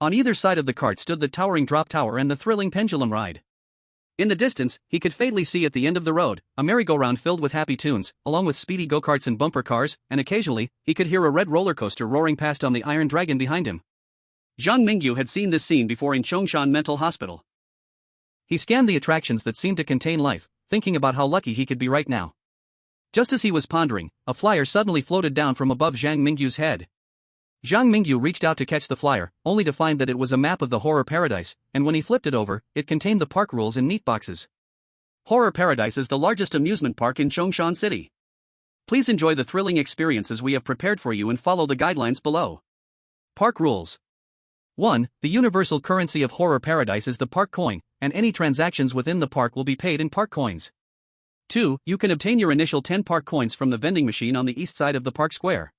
On either side of the cart stood the towering drop tower and the thrilling pendulum ride. In the distance, he could faintly see at the end of the road, a merry-go-round filled with happy tunes, along with speedy go-karts and bumper cars, and occasionally, he could hear a red roller coaster roaring past on the Iron Dragon behind him. Zhang Mingyu had seen this scene before in Chongshan Mental Hospital. He scanned the attractions that seemed to contain life, thinking about how lucky he could be right now. Just as he was pondering, a flyer suddenly floated down from above Zhang Mingyu's head. Zhang Mingyu reached out to catch the flyer, only to find that it was a map of the Horror Paradise, and when he flipped it over, it contained the park rules in neat boxes. Horror Paradise is the largest amusement park in Chongshan City. Please enjoy the thrilling experiences we have prepared for you and follow the guidelines below. Park rules. 1. The universal currency of Horror Paradise is the park coin, and any transactions within the park will be paid in park coins. 2. You can obtain your initial 10 park coins from the vending machine on the east side of the park square.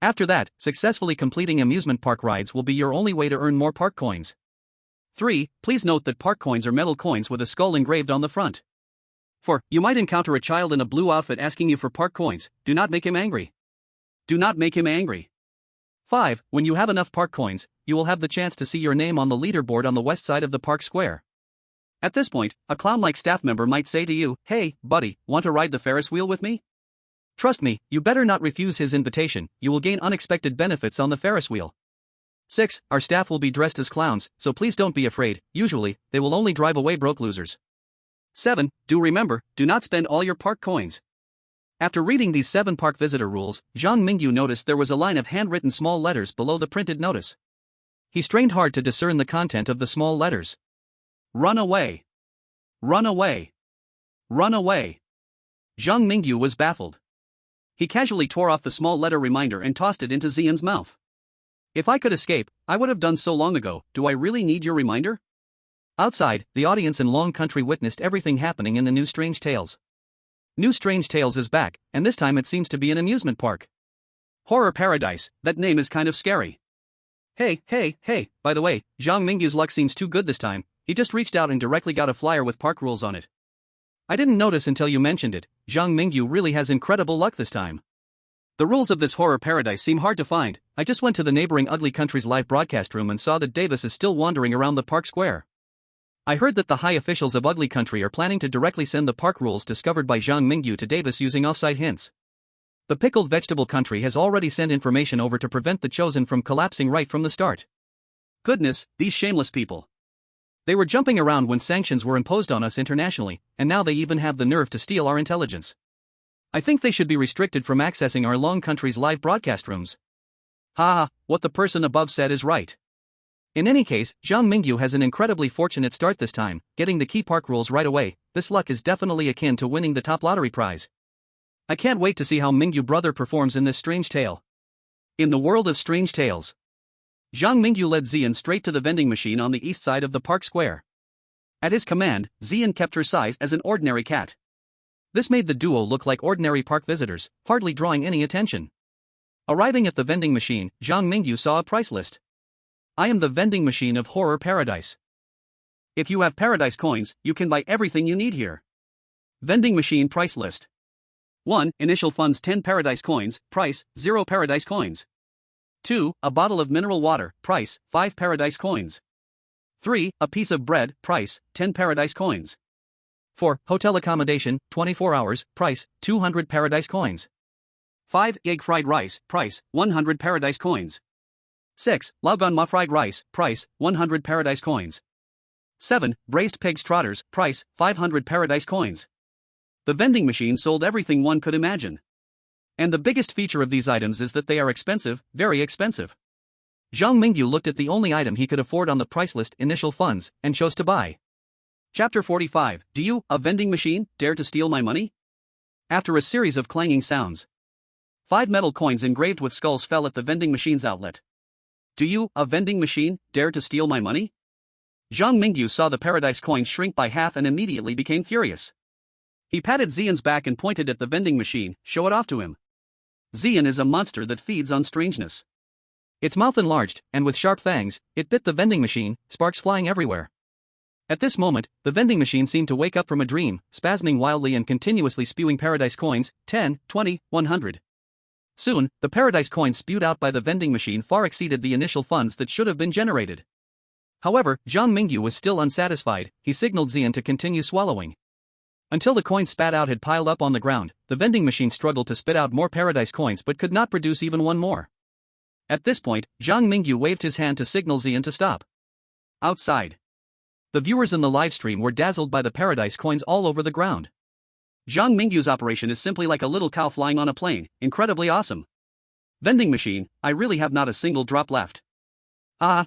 After that, successfully completing amusement park rides will be your only way to earn more park coins. 3. Please note that park coins are metal coins with a skull engraved on the front. 4. You might encounter a child in a blue outfit asking you for park coins. Do not make him angry. Do not make him angry. 5. When you have enough park coins, you will have the chance to see your name on the leaderboard on the west side of the park square. At this point, a clown-like staff member might say to you, "Hey, buddy, want to ride the Ferris wheel with me?" Trust me, you better not refuse his invitation, you will gain unexpected benefits on the Ferris wheel. 6. Our staff will be dressed as clowns, so please don't be afraid, usually, they will only drive away broke losers. 7. Do remember, do not spend all your park coins. After reading these 7 park visitor rules, Zhang Mingyu noticed there was a line of handwritten small letters below the printed notice. He strained hard to discern the content of the small letters. Run away. Run away. Run away. Zhang Mingyu was baffled. He casually tore off the small letter reminder and tossed it into Xian's mouth. If I could escape, I would have done so long ago. Do I really need your reminder? Outside, the audience in Long Country witnessed everything happening in the new Strange Tales. New Strange Tales is back, and this time it seems to be an amusement park. Horror Paradise, that name is kind of scary. Hey, by the way, Zhang Mingyu's luck seems too good this time. He just reached out and directly got a flyer with park rules on it. I didn't notice until you mentioned it. Zhang Mingyu really has incredible luck this time. The rules of this Horror Paradise seem hard to find. I just went to the neighboring Ugly Country's live broadcast room and saw that Davis is still wandering around the park square. I heard that the high officials of Ugly Country are planning to directly send the park rules discovered by Zhang Mingyu to Davis using off-site hints. The Pickled Vegetable Country has already sent information over to prevent the Chosen from collapsing right from the start. Goodness, these shameless people. They were jumping around when sanctions were imposed on us internationally, and now they even have the nerve to steal our intelligence. I think they should be restricted from accessing our Long Country's live broadcast rooms. What the person above said is right. In any case, Zhang Mingyu has an incredibly fortunate start this time, getting the key park rules right away. This luck is definitely akin to winning the top lottery prize. I can't wait to see how Mingyu brother performs in this strange tale. In the world of Strange Tales, Zhang Mingyu led Xian straight to the vending machine on the east side of the park square. At his command, Xian kept her size as an ordinary cat. This made the duo look like ordinary park visitors, hardly drawing any attention. Arriving at the vending machine, Zhang Mingyu saw a price list. I am the vending machine of Horror Paradise. If you have Paradise coins, you can buy everything you need here. Vending machine price list. 1. Initial funds 10 Paradise coins, price, 0 Paradise coins. 2. A bottle of mineral water, price, 5 Paradise coins. 3. A piece of bread, price, 10 Paradise coins. 4. Hotel accommodation, 24 hours, price, 200 Paradise coins. 5. Egg fried rice, price, 100 Paradise coins. 6. Laogan ma fried rice, price, 100 Paradise coins. 7. Braised pig's trotters, price, 500 Paradise coins. The vending machine sold everything one could imagine. And the biggest feature of these items is that they are expensive, very expensive. Zhang Mingyu looked at the only item he could afford on the price list, initial funds, and chose to buy. Chapter 45. Do you, a vending machine, dare to steal my money? After a series of clanging sounds, 5 metal coins engraved with skulls fell at the vending machine's outlet. Do you, a vending machine, dare to steal my money? Zhang Mingyu saw the Paradise coins shrink by half and immediately became furious. He patted Xian's back and pointed at the vending machine. Show it off to him. Xian is a monster that feeds on strangeness. Its mouth enlarged, and with sharp fangs, it bit the vending machine, sparks flying everywhere. At this moment, the vending machine seemed to wake up from a dream, spasming wildly and continuously spewing paradise coins, 10, 20, 100. Soon, the paradise coins spewed out by the vending machine far exceeded the initial funds that should have been generated. However, Zhang Mingyu was still unsatisfied. He signaled Xian to continue swallowing. Until the coins spat out had piled up on the ground, the vending machine struggled to spit out more paradise coins but could not produce even one more. At this point, Zhang Mingyu waved his hand to signal Xian to stop. Outside, the viewers in the live stream were dazzled by the paradise coins all over the ground. Zhang Mingyu's operation is simply like a little cow flying on a plane, incredibly awesome. Vending machine, I really have not a single drop left.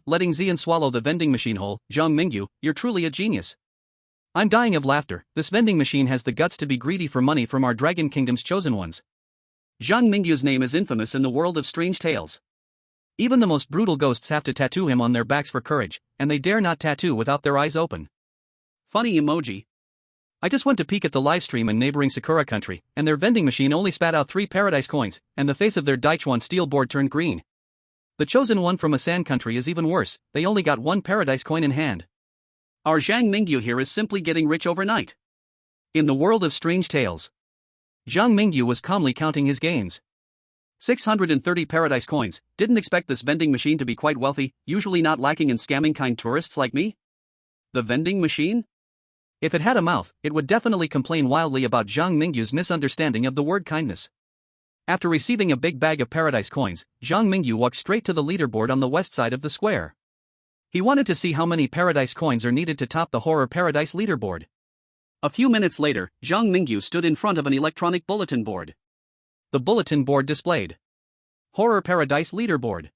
Letting Xian swallow the vending machine whole, Zhang Mingyu, you're truly a genius. I'm dying of laughter. This vending machine has the guts to be greedy for money from our Dragon Kingdom's chosen ones. Zhang Mingyu's name is infamous in the world of strange tales. Even the most brutal ghosts have to tattoo him on their backs for courage, and they dare not tattoo without their eyes open. Funny emoji. I just went to peek at the livestream in neighboring Sakura country, and their vending machine only spat out 3 paradise coins, and the face of their Daichuan steel board turned green. The chosen one from Asan country is even worse, they only got 1 paradise coin in hand. Our Zhang Mingyu here is simply getting rich overnight. In the world of strange tales, Zhang Mingyu was calmly counting his gains. 630 paradise coins, didn't expect this vending machine to be quite wealthy, usually not lacking in scamming kind tourists like me. The vending machine? If it had a mouth, it would definitely complain wildly about Zhang Mingyu's misunderstanding of the word kindness. After receiving a big bag of paradise coins, Zhang Mingyu walked straight to the leaderboard on the west side of the square. He wanted to see how many paradise coins are needed to top the horror paradise leaderboard. A few minutes later, Zhang Mingyu stood in front of an electronic bulletin board. The bulletin board displayed Horror Paradise Leaderboard.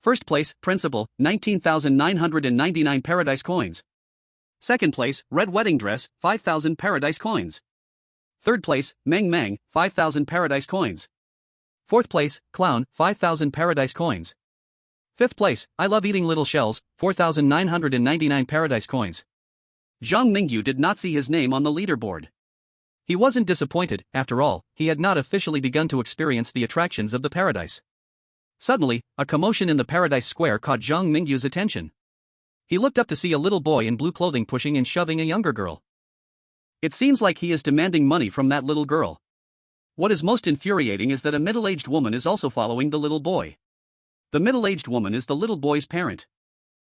First place, Principal, 19,999 paradise coins. Second place, Red Wedding Dress, 5,000 paradise coins. Third place, Meng Meng, 5,000 paradise coins. Fourth place, Clown, 5,000 paradise coins. Fifth place, I Love Eating Little Shells, 4,999 paradise coins. Zhang Mingyu did not see his name on the leaderboard. He wasn't disappointed, after all, he had not officially begun to experience the attractions of the paradise. Suddenly, a commotion in the paradise square caught Zhang Mingyu's attention. He looked up to see a little boy in blue clothing pushing and shoving a younger girl. It seems like he is demanding money from that little girl. What is most infuriating is that a middle-aged woman is also following the little boy. The middle-aged woman is the little boy's parent.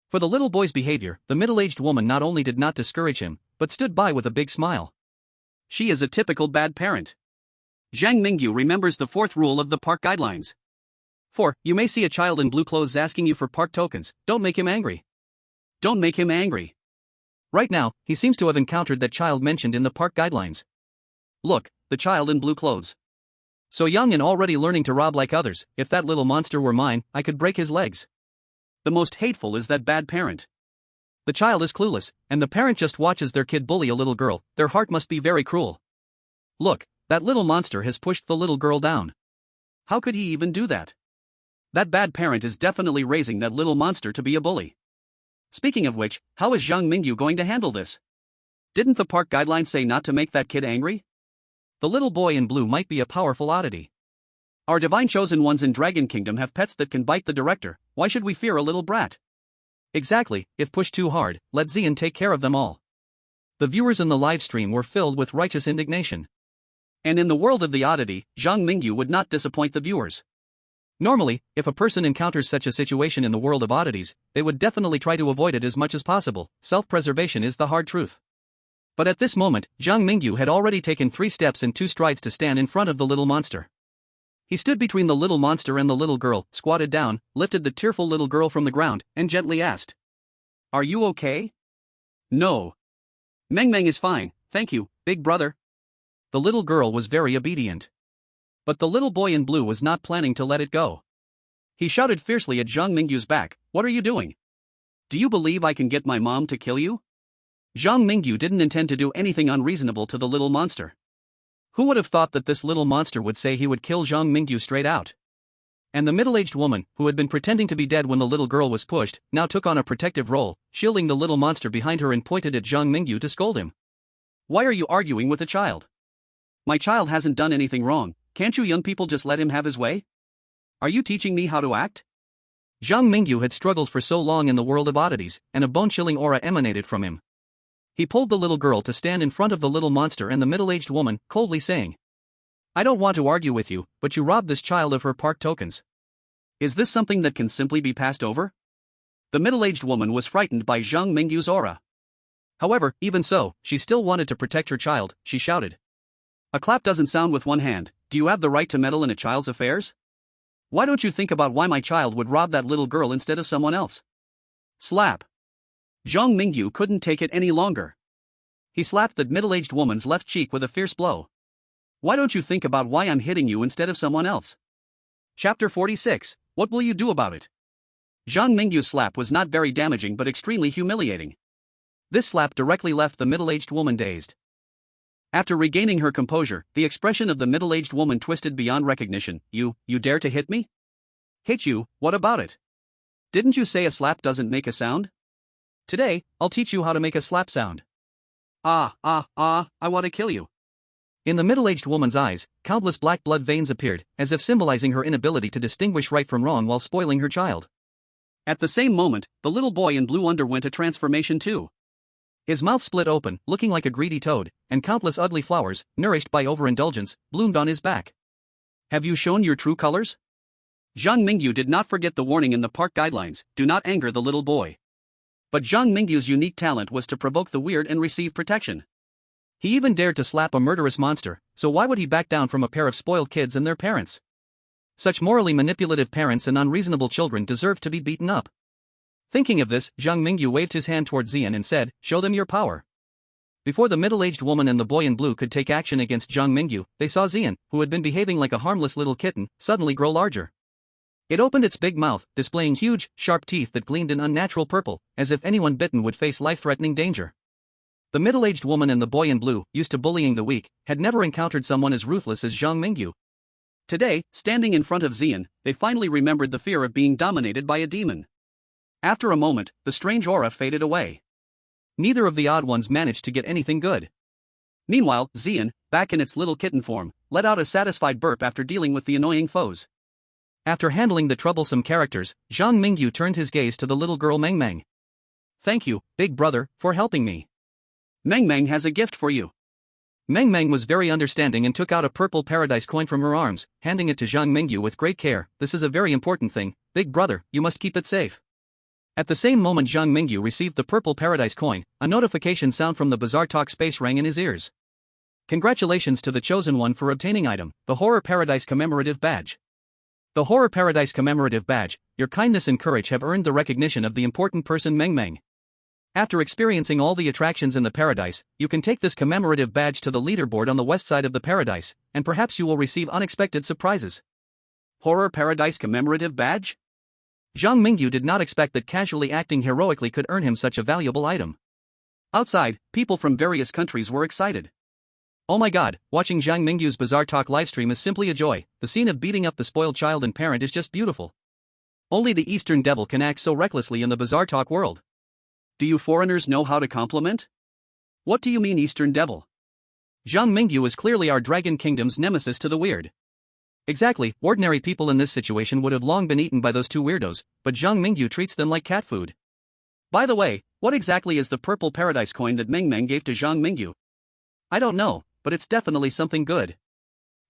For the little boy's behavior, the middle-aged woman not only did not discourage him, but stood by with a big smile. She is a typical bad parent. Zhang Mingyu remembers the 4th rule of the park guidelines. 4. You may see a child in blue clothes asking you for park tokens, don't make him angry. Don't make him angry. Right now, he seems to have encountered that child mentioned in the park guidelines. Look, the child in blue clothes. So young and already learning to rob like others, if that little monster were mine, I could break his legs. The most hateful is that bad parent. The child is clueless, and the parent just watches their kid bully a little girl, their heart must be very cruel. Look, that little monster has pushed the little girl down. How could he even do that? That bad parent is definitely raising that little monster to be a bully. Speaking of which, how is Zhang Mingyu going to handle this? Didn't the park guidelines say not to make that kid angry? The little boy in blue might be a powerful oddity. Our divine chosen ones in Dragon Kingdom have pets that can bite the director, why should we fear a little brat? Exactly, if pushed too hard, let Xian take care of them all. The viewers in the live stream were filled with righteous indignation. And in the world of the oddity, Zhang Mingyu would not disappoint the viewers. Normally, if a person encounters such a situation in the world of oddities, they would definitely try to avoid it as much as possible. Self-preservation is the hard truth. But at this moment, Zhang Mingyu had already taken 3 steps and 2 strides to stand in front of the little monster. He stood between the little monster and the little girl, squatted down, lifted the tearful little girl from the ground, and gently asked, "Are you okay?" "No. Meng Meng is fine, thank you, big brother." The little girl was very obedient. But the little boy in blue was not planning to let it go. He shouted fiercely at Zhang Mingyu's back, "What are you doing? Do you believe I can get my mom to kill you?" Zhang Mingyu didn't intend to do anything unreasonable to the little monster. Who would have thought that this little monster would say he would kill Zhang Mingyu straight out? And the middle-aged woman, who had been pretending to be dead when the little girl was pushed, now took on a protective role, shielding the little monster behind her and pointed at Zhang Mingyu to scold him. "Why are you arguing with a child? My child hasn't done anything wrong, can't you young people just let him have his way? Are you teaching me how to act?" Zhang Mingyu had struggled for so long in the world of oddities, and a bone-chilling aura emanated from him. He pulled the little girl to stand in front of the little monster and the middle-aged woman, coldly saying, "I don't want to argue with you, but you robbed this child of her park tokens. Is this something that can simply be passed over?" The middle-aged woman was frightened by Zhang Mingyu's aura. However, even so, she still wanted to protect her child. She shouted, "A clap doesn't sound with one hand. Do you have the right to meddle in a child's affairs? Why don't you think about why my child would rob that little girl instead of someone else?" Slap. Zhang Mingyu couldn't take it any longer. He slapped the middle-aged woman's left cheek with a fierce blow. "Why don't you think about why I'm hitting you instead of someone else?" Chapter 46, What Will You Do About It? Zhang Mingyu's slap was not very damaging but extremely humiliating. This slap directly left the middle-aged woman dazed. After regaining her composure, the expression of the middle-aged woman twisted beyond recognition. You dare to hit me?" "Hit you, what about it? Didn't you say a slap doesn't make a sound? Today, I'll teach you how to make a slap sound. I want to kill you." In the middle-aged woman's eyes, countless black blood veins appeared, as if symbolizing her inability to distinguish right from wrong while spoiling her child. At the same moment, the little boy in blue underwent a transformation too. His mouth split open, looking like a greedy toad, and countless ugly flowers, nourished by overindulgence, bloomed on his back. "Have you shown your true colors?" Zhang Mingyu did not forget the warning in the park guidelines, "Do not anger the little boy." But Zhang Mingyu's unique talent was to provoke the weird and receive protection. He even dared to slap a murderous monster, so why would he back down from a pair of spoiled kids and their parents? Such morally manipulative parents and unreasonable children deserve to be beaten up. Thinking of this, Zhang Mingyu waved his hand toward Xian and said, "Show them your power." Before the middle-aged woman and the boy in blue could take action against Zhang Mingyu, they saw Xian, who had been behaving like a harmless little kitten, suddenly grow larger. It opened its big mouth, displaying huge, sharp teeth that gleamed in unnatural purple, as if anyone bitten would face life-threatening danger. The middle-aged woman and the boy in blue, used to bullying the weak, had never encountered someone as ruthless as Zhang Mingyu. Today, standing in front of Xian, they finally remembered the fear of being dominated by a demon. After a moment, the strange aura faded away. Neither of the odd ones managed to get anything good. Meanwhile, Xian, back in its little kitten form, let out a satisfied burp after dealing with the annoying foes. After handling the troublesome characters, Zhang Mingyu turned his gaze to the little girl Meng Meng. "Thank you, big brother, for helping me. Meng Meng has a gift for you." Meng Meng was very understanding and took out a purple paradise coin from her arms, handing it to Zhang Mingyu with great care. "This is a very important thing, big brother, you must keep it safe." At the same moment Zhang Mingyu received the purple paradise coin, a notification sound from the Bazaar Talk space rang in his ears. "Congratulations to the chosen one for obtaining item, the Horror Paradise Commemorative Badge. The Horror Paradise Commemorative Badge, your kindness and courage have earned the recognition of the important person Meng Meng. After experiencing all the attractions in the paradise, you can take this commemorative badge to the leaderboard on the west side of the paradise, and perhaps you will receive unexpected surprises." Horror Paradise Commemorative Badge? Zhang Mingyu did not expect that casually acting heroically could earn him such a valuable item. Outside, people from various countries were excited. "Oh my god, watching Zhang Mingyu's Bazaar Talk livestream is simply a joy. The scene of beating up the spoiled child and parent is just beautiful. Only the Eastern Devil can act so recklessly in the Bazaar Talk world. Do you foreigners know how to compliment? What do you mean Eastern Devil? Zhang Mingyu is clearly our Dragon Kingdom's nemesis to the weird." Exactly, ordinary people in this situation would have long been eaten by those two weirdos, but Zhang Mingyu treats them like cat food. By the way, what exactly is the purple paradise coin that Meng Meng gave to Zhang Mingyu? "I don't know, but it's definitely something good."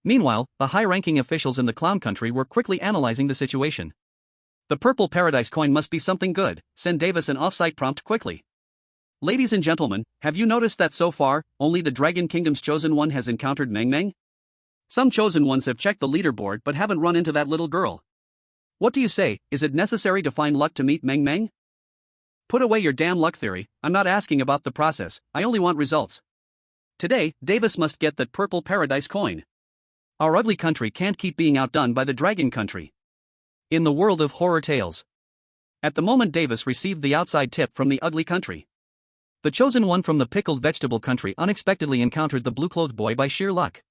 Meanwhile, the high-ranking officials in the clown country were quickly analyzing the situation. "The purple paradise coin must be something good. Send Davis an off-site prompt quickly. Ladies and gentlemen, have you noticed that so far, only the Dragon Kingdom's chosen one has encountered Meng Meng? Some chosen ones have checked the leaderboard but haven't run into that little girl. What do you say, is it necessary to find luck to meet Meng Meng? Put away your damn luck theory, I'm not asking about the process, I only want results. Today, Davis must get that purple paradise coin. Our ugly country can't keep being outdone by the dragon country." In the world of horror tales. At the moment Davis received the outside tip from the ugly country. The chosen one from the pickled vegetable country unexpectedly encountered the blue-clothed boy by sheer luck.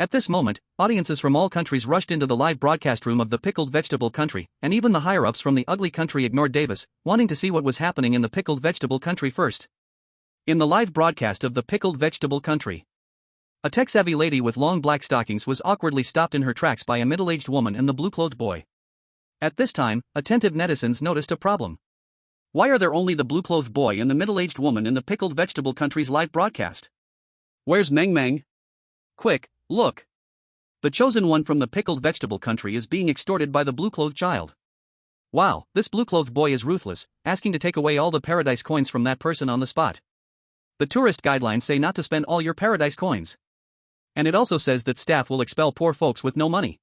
At this moment, audiences from all countries rushed into the live broadcast room of the pickled vegetable country, and even the higher-ups from the ugly country ignored Davis, wanting to see what was happening in the pickled vegetable country first. In the live broadcast of the pickled vegetable country, a tech-savvy lady with long black stockings was awkwardly stopped in her tracks by a middle-aged woman and the blue-clothed boy. At this time, attentive netizens noticed a problem. Why are there only the blue-clothed boy and the middle-aged woman in the pickled vegetable country's live broadcast? Where's Meng Meng? Quick, look. The chosen one from the pickled vegetable country is being extorted by the blue-clothed child. Wow, this blue-clothed boy is ruthless, asking to take away all the paradise coins from that person on the spot. The tourist guidelines say not to spend all your paradise coins. And it also says that staff will expel poor folks with no money.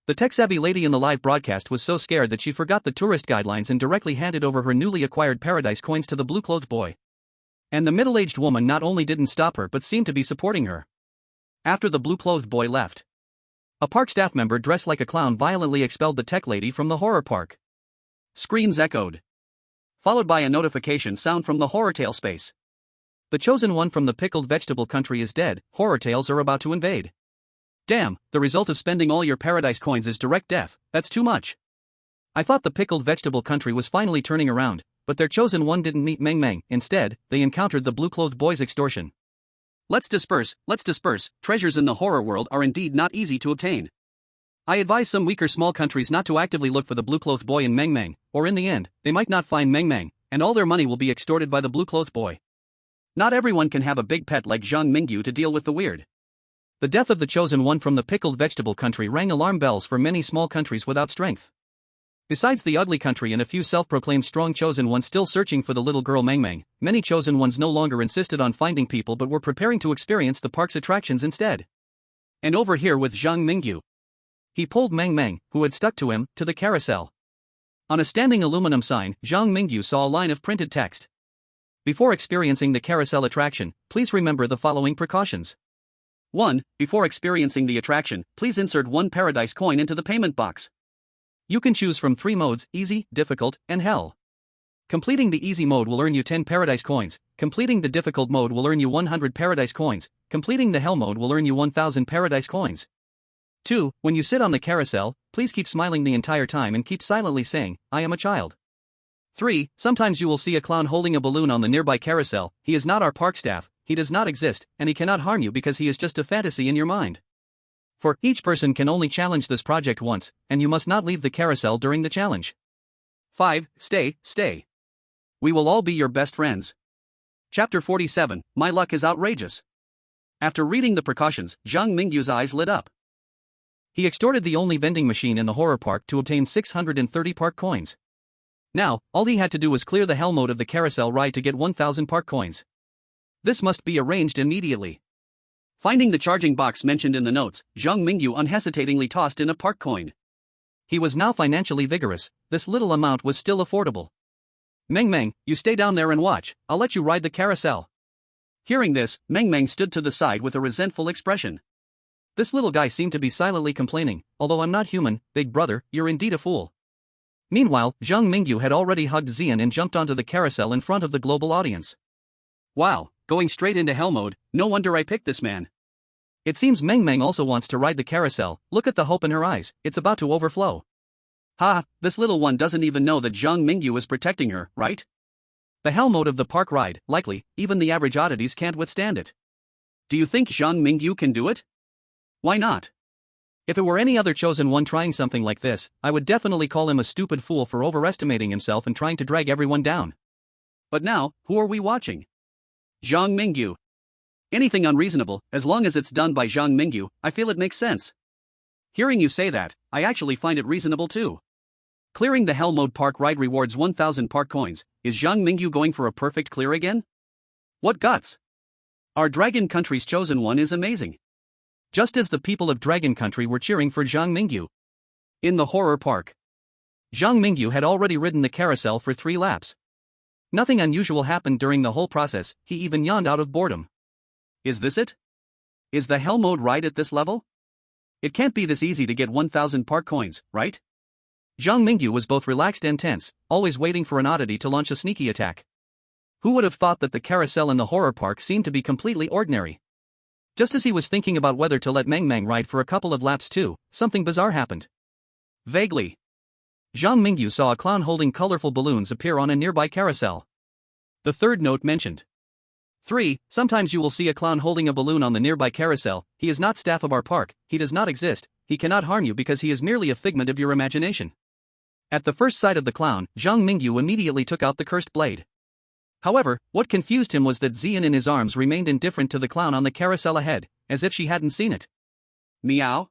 The tech-savvy lady in the live broadcast was so scared that she forgot the tourist guidelines and directly handed over her newly acquired paradise coins to the blue-clothed boy. And the middle-aged woman not only didn't stop her but seemed to be supporting her. After the blue-clothed boy left, a park staff member dressed like a clown violently expelled the tech lady from the horror park. Screams echoed, followed by a notification sound from the horror tale space. The chosen one from the pickled vegetable country is dead, horror tales are about to invade. Damn, the result of spending all your paradise coins is direct death, that's too much. I thought the pickled vegetable country was finally turning around, but their chosen one didn't meet Meng Meng, instead, they encountered the blue-clothed boy's extortion. Let's disperse, treasures in the horror world are indeed not easy to obtain. I advise some weaker small countries not to actively look for the blue-clothed boy in Meng Meng, or in the end, they might not find Meng Meng, and all their money will be extorted by the blue-clothed boy. Not everyone can have a big pet like Zhang Mingyu to deal with the weird. The death of the chosen one from the pickled vegetable country rang alarm bells for many small countries without strength. Besides the ugly country and a few self-proclaimed strong chosen ones still searching for the little girl Meng Meng, many chosen ones no longer insisted on finding people but were preparing to experience the park's attractions instead. And over here with Zhang Mingyu. He pulled Meng Meng, who had stuck to him, to the carousel. On a standing aluminum sign, Zhang Mingyu saw a line of printed text. Before experiencing the carousel attraction, please remember the following precautions. 1. Before experiencing the attraction, please insert 1 paradise coin into the payment box. You can choose from 3 modes, easy, difficult, and hell. Completing the easy mode will earn you 10 paradise coins, completing the difficult mode will earn you 100 paradise coins, completing the hell mode will earn you 1000 paradise coins. 2. When you sit on the carousel, please keep smiling the entire time and keep silently saying, I am a child. 3. Sometimes you will see a clown holding a balloon on the nearby carousel, he is not our park staff, he does not exist, and he cannot harm you because he is just a fantasy in your mind. For each person can only challenge this project once, and you must not leave the carousel during the challenge. 5. Stay. We will all be your best friends. Chapter 47, My luck is outrageous. After reading the precautions, Zhang Mingyu's eyes lit up. He extorted the only vending machine in the horror park to obtain 630 park coins. Now, all he had to do was clear the hell mode of the carousel ride to get 1000 park coins. This must be arranged immediately. Finding the charging box mentioned in the notes, Zhang Mingyu unhesitatingly tossed in a park coin. He was now financially vigorous, this little amount was still affordable. Meng Meng, you stay down there and watch, I'll let you ride the carousel. Hearing this, Meng Meng stood to the side with a resentful expression. This little guy seemed to be silently complaining, although I'm not human, big brother, you're indeed a fool. Meanwhile, Zhang Mingyu had already hugged Xian and jumped onto the carousel in front of the global audience. Wow, going straight into hell mode, no wonder I picked this man. It seems Meng Meng also wants to ride the carousel, look at the hope in her eyes, it's about to overflow. Ha, this little one doesn't even know that Zhang Mingyu is protecting her, right? The hell mode of the park ride, likely, even the average oddities can't withstand it. Do you think Zhang Mingyu can do it? Why not? If it were any other chosen one trying something like this, I would definitely call him a stupid fool for overestimating himself and trying to drag everyone down. But now, who are we watching? Zhang Mingyu. Anything unreasonable, as long as it's done by Zhang Mingyu, I feel it makes sense. Hearing you say that, I actually find it reasonable too. Clearing the hell mode park ride rewards 1000 park coins, is Zhang Mingyu going for a perfect clear again? What guts! Our Dragon Country's chosen one is amazing. Just as the people of Dragon Country were cheering for Zhang Mingyu. In the horror park, Zhang Mingyu had already ridden the carousel for 3 laps. Nothing unusual happened during the whole process, he even yawned out of boredom. Is this it? Is the hell mode ride at this level? It can't be this easy to get 1000 park coins, right? Zhang Mingyu was both relaxed and tense, always waiting for an oddity to launch a sneaky attack. Who would have thought that the carousel in the horror park seemed to be completely ordinary? Just as he was thinking about whether to let Meng Meng ride for a couple of laps too, something bizarre happened. Vaguely, Zhang Mingyu saw a clown holding colorful balloons appear on a nearby carousel. The third note mentioned. 3. Sometimes you will see a clown holding a balloon on the nearby carousel, he is not staff of our park, he does not exist, he cannot harm you because he is merely a figment of your imagination. At the first sight of the clown, Zhang Mingyu immediately took out the cursed blade. However, what confused him was that Xian in his arms remained indifferent to the clown on the carousel ahead, as if she hadn't seen it. Meow?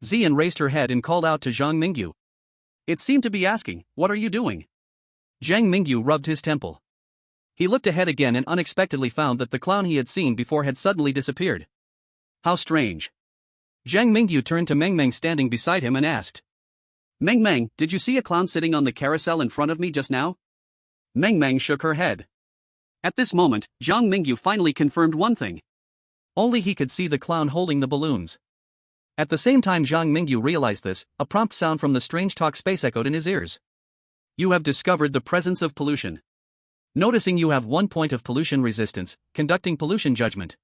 Xian raised her head and called out to Zhang Mingyu. It seemed to be asking, "What are you doing?" Zhang Mingyu rubbed his temple. He looked ahead again and unexpectedly found that the clown he had seen before had suddenly disappeared. How strange. Zhang Mingyu turned to Meng Meng standing beside him and asked. Meng Meng, did you see a clown sitting on the carousel in front of me just now? Meng Meng shook her head. At this moment, Zhang Mingyu finally confirmed one thing. Only he could see the clown holding the balloons. At the same time Zhang Mingyu realized this, a prompt sound from the strange talk space echoed in his ears. You have discovered the presence of pollution. Noticing you have 1 point of pollution resistance, conducting pollution judgment.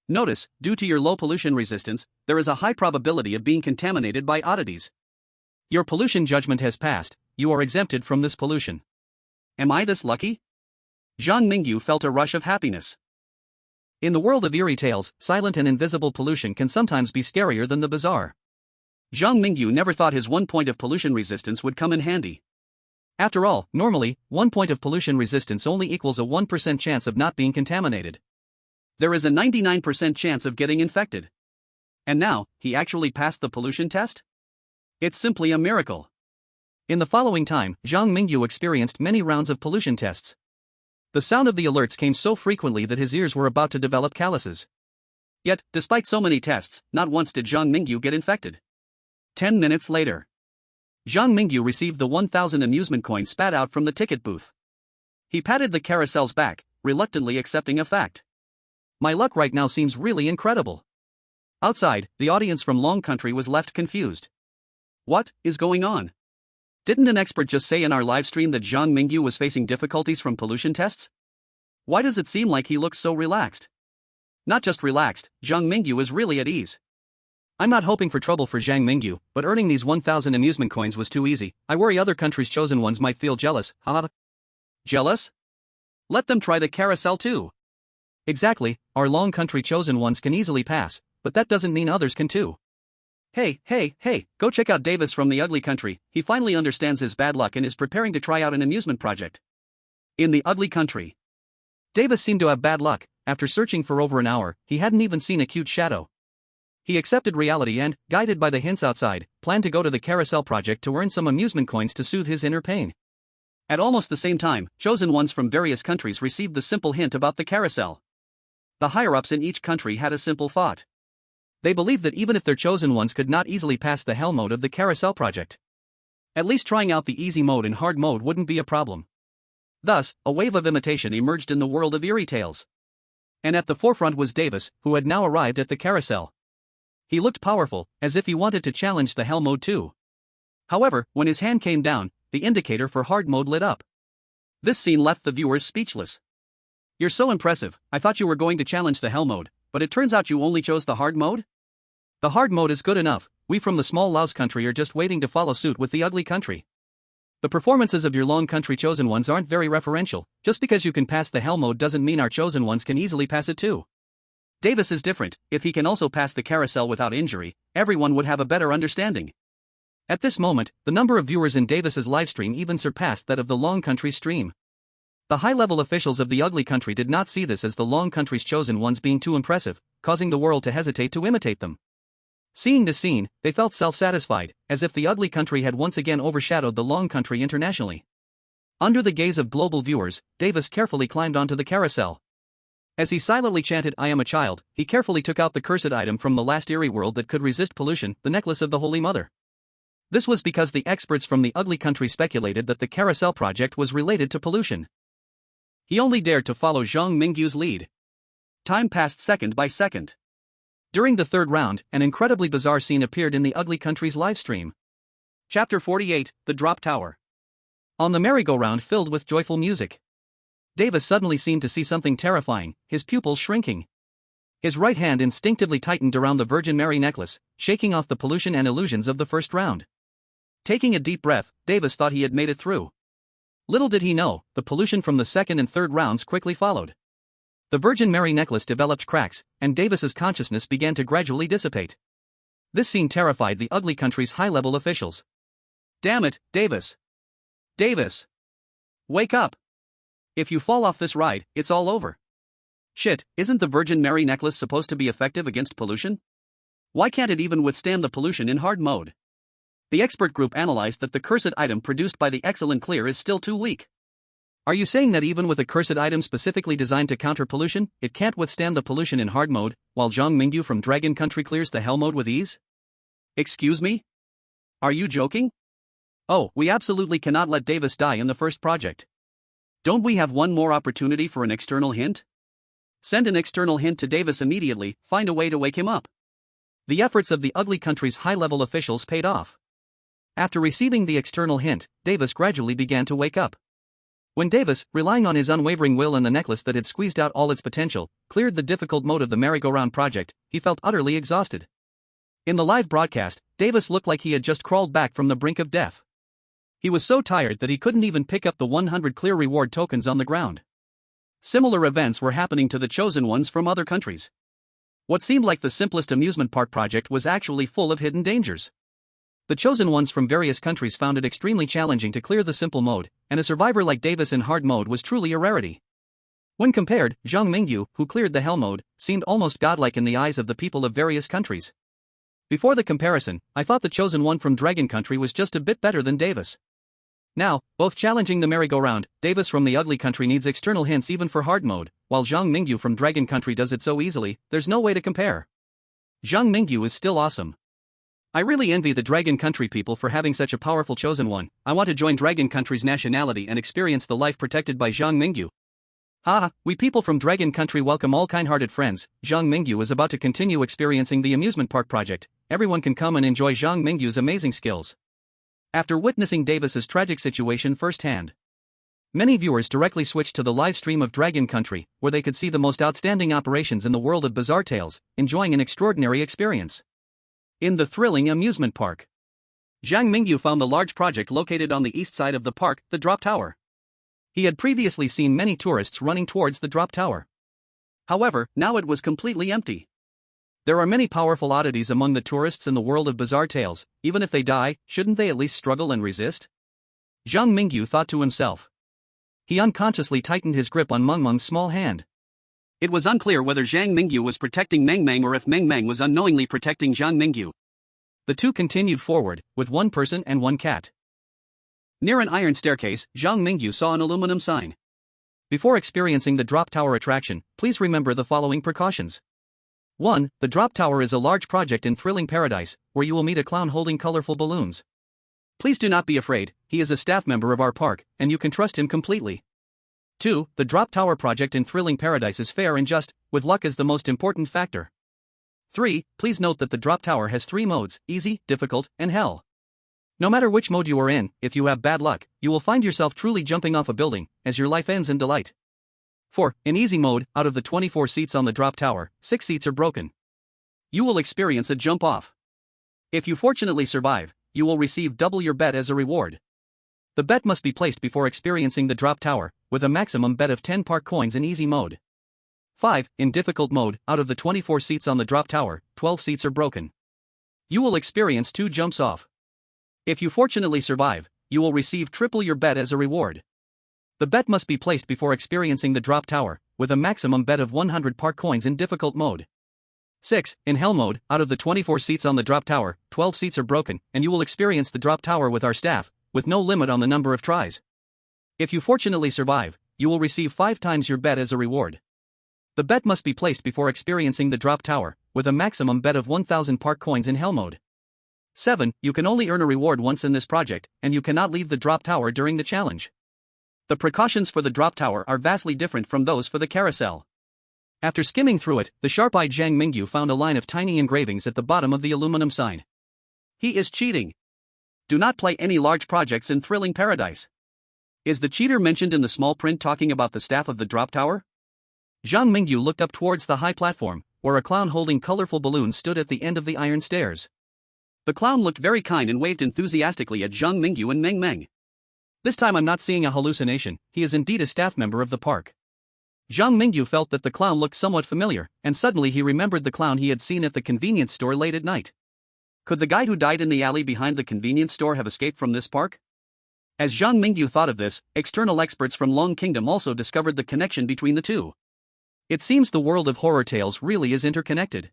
Notice, due to your low pollution resistance, there is a high probability of being contaminated by oddities. Your pollution judgment has passed, you are exempted from this pollution. Am I this lucky? Zhang Mingyu felt a rush of happiness. In the world of eerie tales, silent and invisible pollution can sometimes be scarier than the bizarre. Zhang Mingyu never thought his 1 point of pollution resistance would come in handy. After all, normally, 1 point of pollution resistance only equals a 1% chance of not being contaminated. There is a 99% chance of getting infected. And now, he actually passed the pollution test? It's simply a miracle. In the following time, Zhang Mingyu experienced many rounds of pollution tests. The sound of the alerts came so frequently that his ears were about to develop calluses. Yet, despite so many tests, not once did Zhang Mingyu get infected. 10 minutes later, Zhang Mingyu received the 1,000 amusement coins spat out from the ticket booth. He patted the carousel's back, reluctantly accepting a fact. My luck right now seems really incredible. Outside, the audience from Long Country was left confused. What is going on? Didn't an expert just say in our livestream that Zhang Mingyu was facing difficulties from pollution tests? Why does it seem like he looks so relaxed? Not just relaxed, Zhang Mingyu is really at ease. I'm not hoping for trouble for Zhang Mingyu, but earning these 1,000 amusement coins was too easy. I worry other countries' chosen ones might feel jealous. Haha. Jealous? Let them try the carousel too. Exactly, our Long Country chosen ones can easily pass, but that doesn't mean others can too. Hey, go check out Davis from the Ugly Country, he finally understands his bad luck and is preparing to try out an amusement project. In the Ugly Country. Davis seemed to have bad luck. After searching for over an hour, he hadn't even seen a cute shadow. He accepted reality and, guided by the hints outside, planned to go to the carousel project to earn some amusement coins to soothe his inner pain. At almost the same time, chosen ones from various countries received the simple hint about the carousel. The higher-ups in each country had a simple thought. They believed that even if their chosen ones could not easily pass the hell mode of the carousel project, at least trying out the easy mode and hard mode wouldn't be a problem. Thus, a wave of imitation emerged in the world of eerie tales. And at the forefront was Davis, who had now arrived at the carousel. He looked powerful, as if he wanted to challenge the hell mode too. However, when his hand came down, the indicator for hard mode lit up. This scene left the viewers speechless. You're so impressive, I thought you were going to challenge the hell mode, but it turns out you only chose the hard mode? The hard mode is good enough, we from the small Laos country are just waiting to follow suit with the Ugly Country. The performances of your Long Country chosen ones aren't very referential, just because you can pass the hell mode doesn't mean our chosen ones can easily pass it too. Davis is different, if he can also pass the carousel without injury, everyone would have a better understanding. At this moment, the number of viewers in Davis's livestream even surpassed that of the Long Country stream. The high-level officials of the Ugly Country did not see this as the Long Country's chosen ones being too impressive, causing the world to hesitate to imitate them. Seeing this scene, they felt self-satisfied, as if the Ugly Country had once again overshadowed the Long Country internationally. Under the gaze of global viewers, Davis carefully climbed onto the carousel. As he silently chanted, "I am a child," he carefully took out the cursed item from the last eerie world that could resist pollution, the necklace of the Holy Mother. This was because the experts from the Ugly Country speculated that the carousel project was related to pollution. He only dared to follow Zhang Mingyu's lead. Time passed second by second. During the third round, an incredibly bizarre scene appeared in the Ugly Country's livestream. Chapter 48, The Drop Tower. On the merry-go-round filled with joyful music, Davis suddenly seemed to see something terrifying, his pupils shrinking. His right hand instinctively tightened around the Virgin Mary necklace, shaking off the pollution and illusions of the first round. Taking a deep breath, Davis thought he had made it through. Little did he know, the pollution from the second and third rounds quickly followed. The Virgin Mary necklace developed cracks, and Davis's consciousness began to gradually dissipate. This scene terrified the Ugly Country's high-level officials. Damn it, Davis. Davis! Wake up! If you fall off this ride, it's all over. Shit, isn't the Virgin Mary necklace supposed to be effective against pollution? Why can't it even withstand the pollution in hard mode? The expert group analyzed that the cursed item produced by the excellent clear is still too weak. Are you saying that even with a cursed item specifically designed to counter pollution, it can't withstand the pollution in hard mode, while Zhang Mingyu from Dragon Country clears the hell mode with ease? Excuse me? Are you joking? Oh, we absolutely cannot let Davis die in the first project. Don't we have one more opportunity for an external hint? Send an external hint to Davis immediately, find a way to wake him up. The efforts of the ugly country's high-level officials paid off. After receiving the external hint, Davis gradually began to wake up. When Davis, relying on his unwavering will and the necklace that had squeezed out all its potential, cleared the difficult mode of the merry-go-round project, he felt utterly exhausted. In the live broadcast, Davis looked like he had just crawled back from the brink of death. He was so tired that he couldn't even pick up the 100 clear reward tokens on the ground. Similar events were happening to the chosen ones from other countries. What seemed like the simplest amusement park project was actually full of hidden dangers. The chosen ones from various countries found it extremely challenging to clear the simple mode, and a survivor like Davis in hard mode was truly a rarity. When compared, Zhang Mingyu, who cleared the hell mode, seemed almost godlike in the eyes of the people of various countries. Before the comparison, I thought the chosen one from Dragon Country was just a bit better than Davis. Now, both challenging the merry-go-round, Davis from the ugly country needs external hints even for hard mode, while Zhang Mingyu from Dragon Country does it so easily, there's no way to compare. Zhang Mingyu is still awesome. I really envy the Dragon Country people for having such a powerful chosen one. I want to join Dragon Country's nationality and experience the life protected by Zhang Mingyu. Haha, we people from Dragon Country welcome all kind-hearted friends. Zhang Mingyu is about to continue experiencing the amusement park project. Everyone can come and enjoy Zhang Mingyu's amazing skills. After witnessing Davis's tragic situation firsthand, many viewers directly switched to the live stream of Dragon Country, where they could see the most outstanding operations in the world of bizarre tales, enjoying an extraordinary experience. In the thrilling amusement park, Zhang Mingyu found the large project located on the east side of the park, the Drop Tower. He had previously seen many tourists running towards the Drop Tower. However, now it was completely empty. There are many powerful oddities among the tourists in the world of bizarre tales. Even if they die, shouldn't they at least struggle and resist? Zhang Mingyu thought to himself. He unconsciously tightened his grip on Meng Meng's small hand. It was unclear whether Zhang Mingyu was protecting Meng Meng or if Meng Meng was unknowingly protecting Zhang Mingyu. The two continued forward, with one person and one cat. Near an iron staircase, Zhang Mingyu saw an aluminum sign. Before experiencing the Drop Tower attraction, please remember the following precautions. 1. The Drop Tower is a large project in thrilling paradise, where you will meet a clown holding colorful balloons. Please do not be afraid, he is a staff member of our park, and you can trust him completely. 2. The Drop Tower project in thrilling paradise is fair and just, with luck as the most important factor. 3. Please note that the Drop Tower has 3 modes, easy, difficult, and hell. No matter which mode you are in, if you have bad luck, you will find yourself truly jumping off a building, as your life ends in delight. 4. In easy mode, out of the 24 seats on the Drop Tower, 6 seats are broken. You will experience a jump off. If you fortunately survive, you will receive double your bet as a reward. The bet must be placed before experiencing the Drop Tower, with a maximum bet of 10 park coins in easy mode. 5. In difficult mode, out of the 24 seats on the Drop Tower, 12 seats are broken. You will experience 2 jumps off. If you fortunately survive, you will receive triple your bet as a reward. The bet must be placed before experiencing the Drop Tower, with a maximum bet of 100 park coins in difficult mode. 6. In hell mode, out of the 24 seats on the Drop Tower, 12 seats are broken, and you will experience the Drop Tower with our staff, with no limit on the number of tries. If you fortunately survive, you will receive 5 times your bet as a reward. The bet must be placed before experiencing the Drop Tower, with a maximum bet of 1000 park coins in hell mode. 7. You can only earn a reward once in this project, and you cannot leave the Drop Tower during the challenge. The precautions for the Drop Tower are vastly different from those for the carousel. After skimming through it, the sharp-eyed Zhang Mingyu found a line of tiny engravings at the bottom of the aluminum sign. He is cheating. Do not play any large projects in thrilling paradise. Is the cheater mentioned in the small print talking about the staff of the Drop Tower? Zhang Mingyu looked up towards the high platform, where a clown holding colorful balloons stood at the end of the iron stairs. The clown looked very kind and waved enthusiastically at Zhang Mingyu and Meng Meng. This time I'm not seeing a hallucination, he is indeed a staff member of the park. Zhang Mingyu felt that the clown looked somewhat familiar, and suddenly he remembered the clown he had seen at the convenience store late at night. Could the guy who died in the alley behind the convenience store have escaped from this park? As Zhang Mingyu thought of this, external experts from Long Kingdom also discovered the connection between the two. It seems the world of horror tales really is interconnected.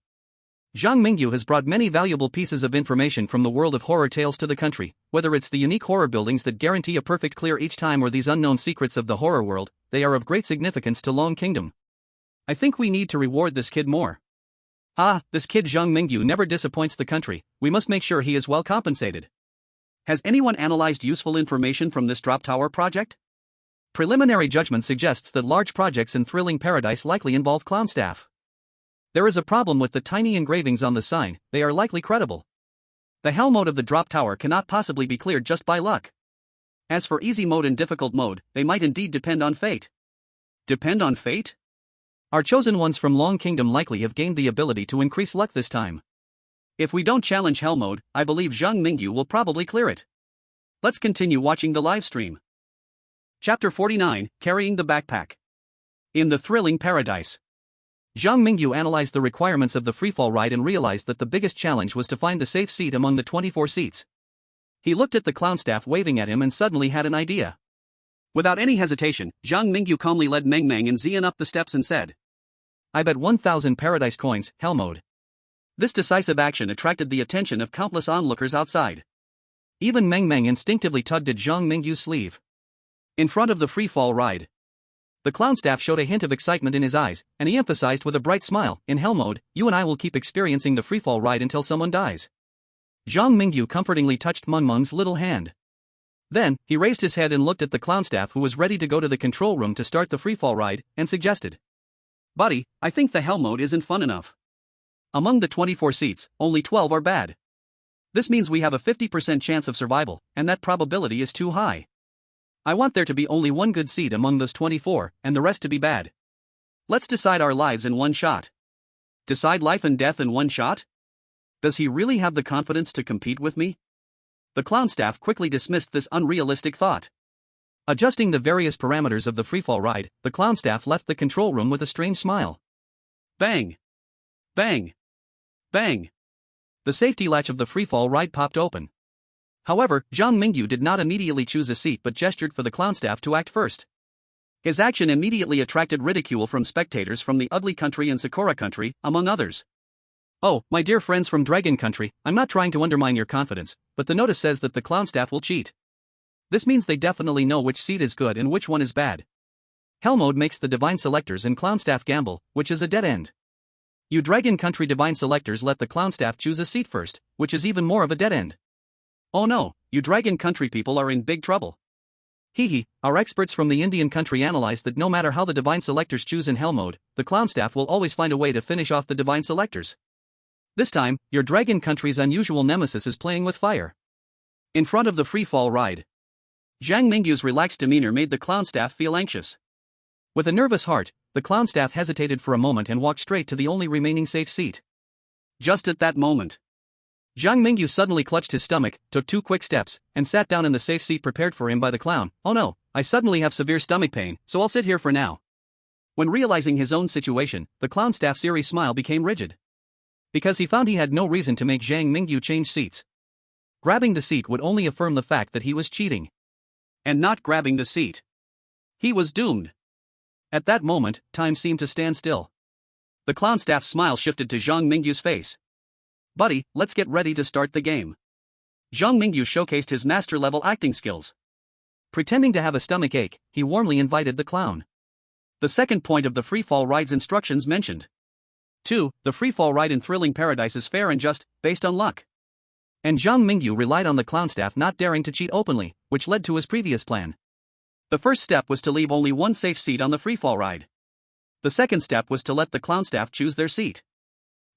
Zhang Mingyu has brought many valuable pieces of information from the world of horror tales to the country, whether it's the unique horror buildings that guarantee a perfect clear each time or these unknown secrets of the horror world, they are of great significance to Long Kingdom. I think we need to reward this kid more. This kid Zhang Mingyu never disappoints the country, we must make sure he is well compensated. Has anyone analyzed useful information from this drop tower project? Preliminary judgment suggests that large projects in Thrilling Paradise likely involve clown staff. There is a problem with the tiny engravings on the sign, they are likely credible. The hell mode of the drop tower cannot possibly be cleared just by luck. As for easy mode and difficult mode, they might indeed depend on fate. Depend on fate? Our chosen ones from Long Kingdom likely have gained the ability to increase luck this time. If we don't challenge hell mode, I believe Zhang Mingyu will probably clear it. Let's continue watching the live stream. Chapter 49, Carrying the Backpack. In the Thrilling Paradise. Zhang Mingyu analyzed the requirements of the freefall ride and realized that the biggest challenge was to find the safe seat among the 24 seats. He looked at the clown staff waving at him and suddenly had an idea. Without any hesitation, Zhang Mingyu calmly led Meng Meng and Xian up the steps and said, "I bet 1,000 paradise coins, hell mode." This decisive action attracted the attention of countless onlookers outside. Even Meng Meng instinctively tugged at Zhang Mingyu's sleeve. In front of the freefall ride, the clown staff showed a hint of excitement in his eyes, and he emphasized with a bright smile, "In hell mode, you and I will keep experiencing the freefall ride until someone dies." Zhang Mingyu comfortingly touched Meng Meng's little hand. Then, he raised his head and looked at the clown staff who was ready to go to the control room to start the freefall ride, and suggested, "Buddy, I think the hell mode isn't fun enough. Among the 24 seats, only 12 are bad. This means we have a 50% chance of survival, and that probability is too high. I want there to be only one good seat among those 24, and the rest to be bad. Let's decide our lives in one shot." Decide life and death in one shot? Does he really have the confidence to compete with me? The clown staff quickly dismissed this unrealistic thought. Adjusting the various parameters of the freefall ride, the clown staff left the control room with a strange smile. Bang! Bang! Bang! The safety latch of the freefall ride popped open. However, Zhang Mingyu did not immediately choose a seat but gestured for the clown staff to act first. His action immediately attracted ridicule from spectators from the Ugly Country and Sakura Country, among others. "Oh, my dear friends from Dragon Country, I'm not trying to undermine your confidence, but the notice says that the clown staff will cheat. This means they definitely know which seat is good and which one is bad. Hell mode makes the divine selectors and clown staff gamble, which is a dead end. You Dragon Country divine selectors let the clown staff choose a seat first, which is even more of a dead end. Oh no, you Dragon Country people are in big trouble. Hehe, our experts from the Indian country analyzed that no matter how the divine selectors choose in hell mode, the clown staff will always find a way to finish off the divine selectors. This time, your Dragon Country's unusual nemesis is playing with fire." In front of the freefall ride, Zhang Mingyu's relaxed demeanor made the clown staff feel anxious. With a nervous heart, the clown staff hesitated for a moment and walked straight to the only remaining safe seat. Just at that moment, Zhang Mingyu suddenly clutched his stomach, took 2 quick steps, and sat down in the safe seat prepared for him by the clown. "Oh no, I suddenly have severe stomach pain, so I'll sit here for now." When realizing his own situation, the clown staff's eerie smile became rigid. Because he found he had no reason to make Zhang Mingyu change seats. Grabbing the seat would only affirm the fact that he was cheating. And not grabbing the seat, he was doomed. At that moment, time seemed to stand still. The clown staff's smile shifted to Zhang Mingyu's face. "Buddy, let's get ready to start the game." Zhang Mingyu showcased his master-level acting skills. Pretending to have a stomach ache, he warmly invited the clown. The second point of the freefall ride's instructions mentioned. 2. The freefall ride in Thrilling Paradise is fair and just, based on luck. And Zhang Mingyu relied on the clown staff not daring to cheat openly, which led to his previous plan. The first step was to leave only one safe seat on the freefall ride. The second step was to let the clown staff choose their seat.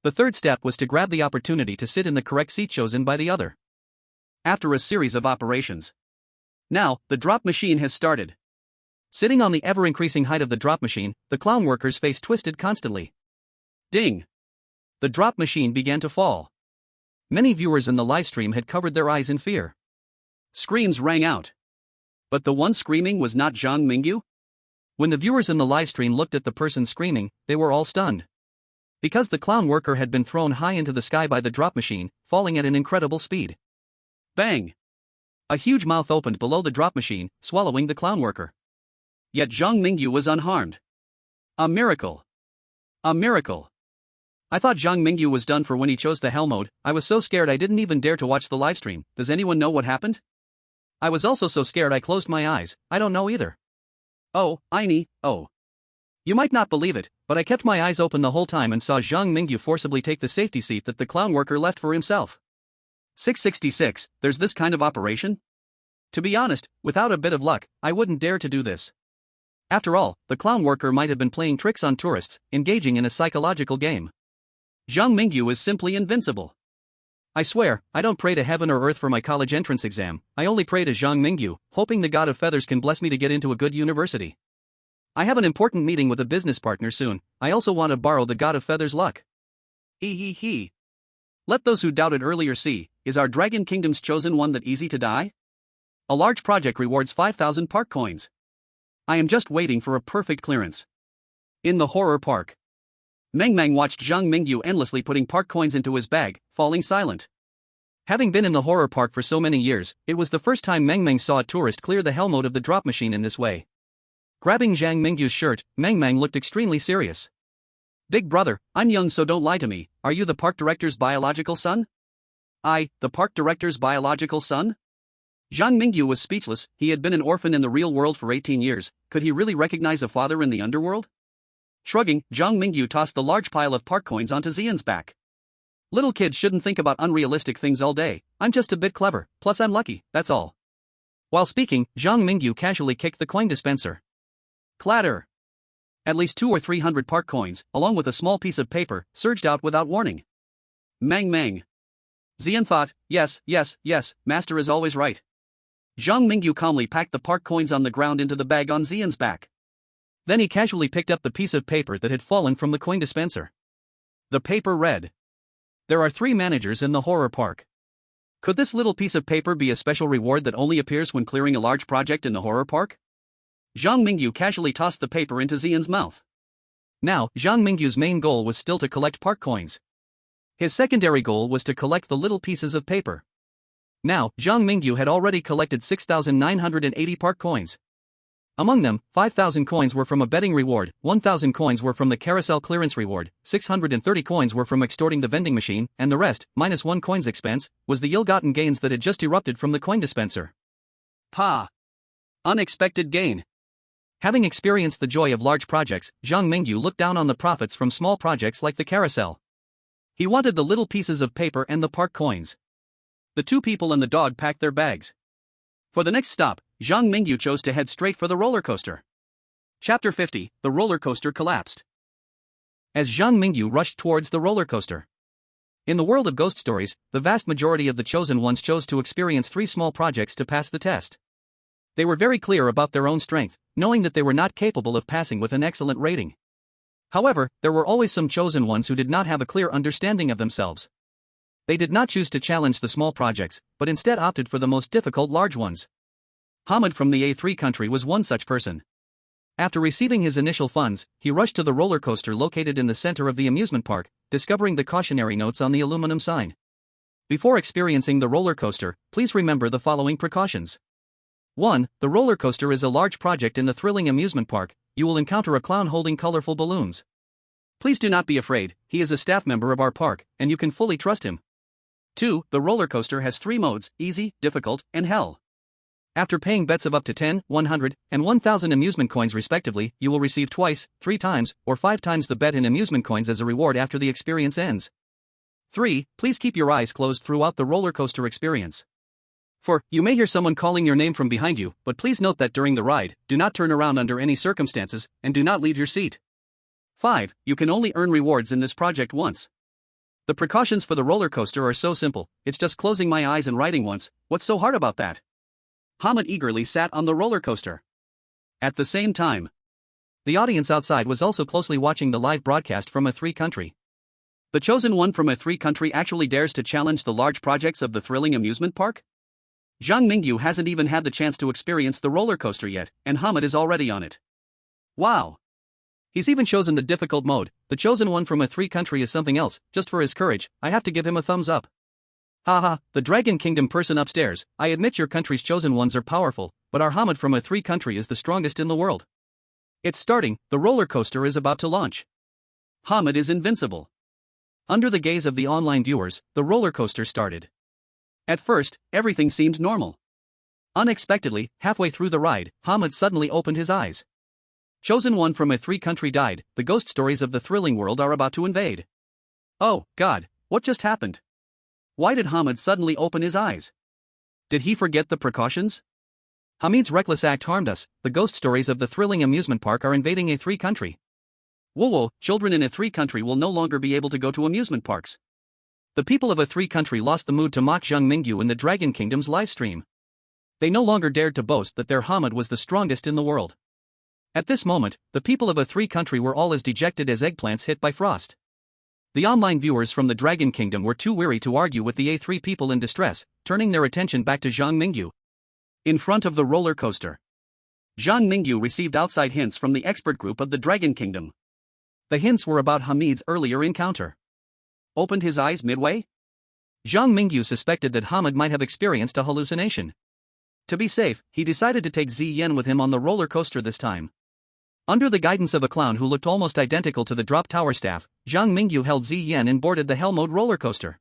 The third step was to grab the opportunity to sit in the correct seat chosen by the other. After a series of operations, now, the drop machine has started. Sitting on the ever-increasing height of the drop machine, the clown worker's face twisted constantly. Ding! The drop machine began to fall. Many viewers in the livestream had covered their eyes in fear. Screams rang out. But the one screaming was not Zhang Mingyu? When the viewers in the livestream looked at the person screaming, they were all stunned. Because the clown worker had been thrown high into the sky by the drop machine, falling at an incredible speed. Bang! A huge mouth opened below the drop machine, swallowing the clown worker. Yet Zhang Mingyu was unharmed. A miracle. A miracle. I thought Zhang Mingyu was done for when he chose the hell mode. I was so scared I didn't even dare to watch the livestream. Does anyone know what happened? I was also so scared I closed my eyes. I don't know either. Oh, oh. You might not believe it, but I kept my eyes open the whole time and saw Zhang Mingyu forcibly take the safety seat that the clown worker left for himself. 666, there's this kind of operation? To be honest, without a bit of luck, I wouldn't dare to do this. After all, the clown worker might have been playing tricks on tourists, engaging in a psychological game. Zhang Mingyu is simply invincible. I swear, I don't pray to heaven or earth for my college entrance exam. I only pray to Zhang Mingyu, hoping the god of feathers can bless me to get into a good university. I have an important meeting with a business partner soon. I also want to borrow the god of feathers luck. He. Let those who doubted earlier see, is our Dragon Kingdom's chosen one that easy to die? A large project rewards 5,000 park coins. I am just waiting for a perfect clearance. In the horror park. Meng watched Zhang Mingyu endlessly putting park coins into his bag, falling silent. Having been in the horror park for so many years, it was the first time Meng saw a tourist clear the hell mode of the drop machine in this way. Grabbing Zhang Mingyu's shirt, Meng looked extremely serious. Big brother, I'm young so don't lie to me. Are you the park director's biological son? The park director's biological son? Zhang Mingyu was speechless. He had been an orphan in the real world for 18 years. Could he really recognize a father in the underworld? Shrugging, Zhang Mingyu tossed the large pile of park coins onto Xian's back. Little kids shouldn't think about unrealistic things all day. I'm just a bit clever, plus I'm lucky, that's all. While speaking, Zhang Mingyu casually kicked the coin dispenser. Clatter! At least 200 or 300 park coins, along with a small piece of paper, surged out without warning. Meng. Xian thought, yes, master is always right. Zhang Mingyu calmly packed the park coins on the ground into the bag on Xian's back. Then he casually picked up the piece of paper that had fallen from the coin dispenser. The paper read, "There are 3 managers in the horror park. Could this little piece of paper be a special reward that only appears when clearing a large project in the horror park?" Zhang Mingyu casually tossed the paper into Xian's mouth. Now, Zhang Mingyu's main goal was still to collect park coins. His secondary goal was to collect the little pieces of paper. Now, Zhang Mingyu had already collected 6,980 park coins. Among them, 5,000 coins were from a betting reward, 1,000 coins were from the carousel clearance reward, 630 coins were from extorting the vending machine, and the rest, minus 1 coin's expense, was the ill-gotten gains that had just erupted from the coin dispenser. Unexpected gain. Having experienced the joy of large projects, Zhang Mingyu looked down on the profits from small projects like the carousel. He wanted the little pieces of paper and the park coins. The 2 people and the dog packed their bags. For the next stop, Zhang Mingyu chose to head straight for the roller coaster. Chapter 50, the roller coaster collapsed. As Zhang Mingyu rushed towards the roller coaster. In the world of ghost stories, the vast majority of the chosen ones chose to experience 3 small projects to pass the test. They were very clear about their own strength, knowing that they were not capable of passing with an excellent rating. However, there were always some chosen ones who did not have a clear understanding of themselves. They did not choose to challenge the small projects, but instead opted for the most difficult large ones. Hamid from the A3 country was one such person. After receiving his initial funds, he rushed to the roller coaster located in the center of the amusement park, discovering the cautionary notes on the aluminum sign. Before experiencing the roller coaster, please remember the following precautions. 1. The roller coaster is a large project in the thrilling amusement park. You will encounter a clown holding colorful balloons. Please do not be afraid, he is a staff member of our park, and you can fully trust him. 2. The roller coaster has 3 modes, easy, difficult, and hell. After paying bets of up to 10, 100, and 1,000 amusement coins respectively, you will receive twice, 3 times, or 5 times the bet in amusement coins as a reward after the experience ends. 3. Please keep your eyes closed throughout the roller coaster experience. 4. You may hear someone calling your name from behind you, but please note that during the ride, do not turn around under any circumstances, and do not leave your seat. 5. You can only earn rewards in this project once. The precautions for the roller coaster are so simple, it's just closing my eyes and riding once. What's so hard about that? Hamid eagerly sat on the roller coaster. At the same time, the audience outside was also closely watching the live broadcast from A3 country. The chosen one from A3 country actually dares to challenge the large projects of the thrilling amusement park? Zhang Mingyu hasn't even had the chance to experience the roller coaster yet, and Hamid is already on it. Wow! He's even chosen the difficult mode. The chosen one from a 3 country is something else. Just for his courage, I have to give him a thumbs up. Haha, the Dragon Kingdom person upstairs, I admit your country's chosen ones are powerful, but our Hamid from a 3 country is the strongest in the world. It's starting, the roller coaster is about to launch. Hamid is invincible. Under the gaze of the online viewers, the roller coaster started. At first, everything seemed normal. Unexpectedly, halfway through the ride, Hamid suddenly opened his eyes. Chosen one from a 3 country died, the ghost stories of the thrilling world are about to invade. Oh, God, what just happened? Why did Hamid suddenly open his eyes? Did he forget the precautions? Hamid's reckless act harmed us, the ghost stories of the thrilling amusement park are invading a 3 country. Whoa, children in a 3 country will no longer be able to go to amusement parks. The people of a 3 country lost the mood to mock Zhang Mingyu in the Dragon Kingdom's livestream. They no longer dared to boast that their Hamid was the strongest in the world. At this moment, the people of a 3 country were all as dejected as eggplants hit by frost. The online viewers from the Dragon Kingdom were too weary to argue with the A3 people in distress, turning their attention back to Zhang Mingyu. In front of the roller coaster, Zhang Mingyu received outside hints from the expert group of the Dragon Kingdom. The hints were about Hamid's earlier encounter. Opened his eyes midway? Zhang Mingyu suspected that Hamid might have experienced a hallucination. To be safe, he decided to take Ziyan with him on the roller coaster this time. Under the guidance of a clown who looked almost identical to the drop tower staff, Zhang Mingyu held Ziyan and boarded the hell mode roller coaster.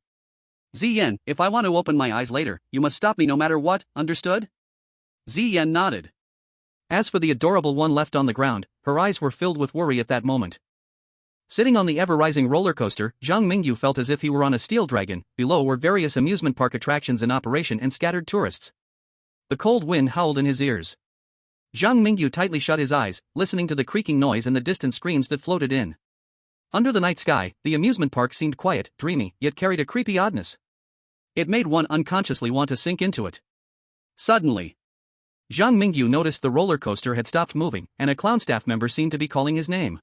Ziyan, if I want to open my eyes later, you must stop me no matter what, understood? Ziyan nodded. As for the adorable one left on the ground, her eyes were filled with worry at that moment. Sitting on the ever-rising roller coaster, Zhang Mingyu felt as if he were on a steel dragon. Below were various amusement park attractions in operation and scattered tourists. The cold wind howled in his ears. Zhang Mingyu tightly shut his eyes, listening to the creaking noise and the distant screams that floated in. Under the night sky, the amusement park seemed quiet, dreamy, yet carried a creepy oddness. It made one unconsciously want to sink into it. Suddenly, Zhang Mingyu noticed the roller coaster had stopped moving, and a clown staff member seemed to be calling his name.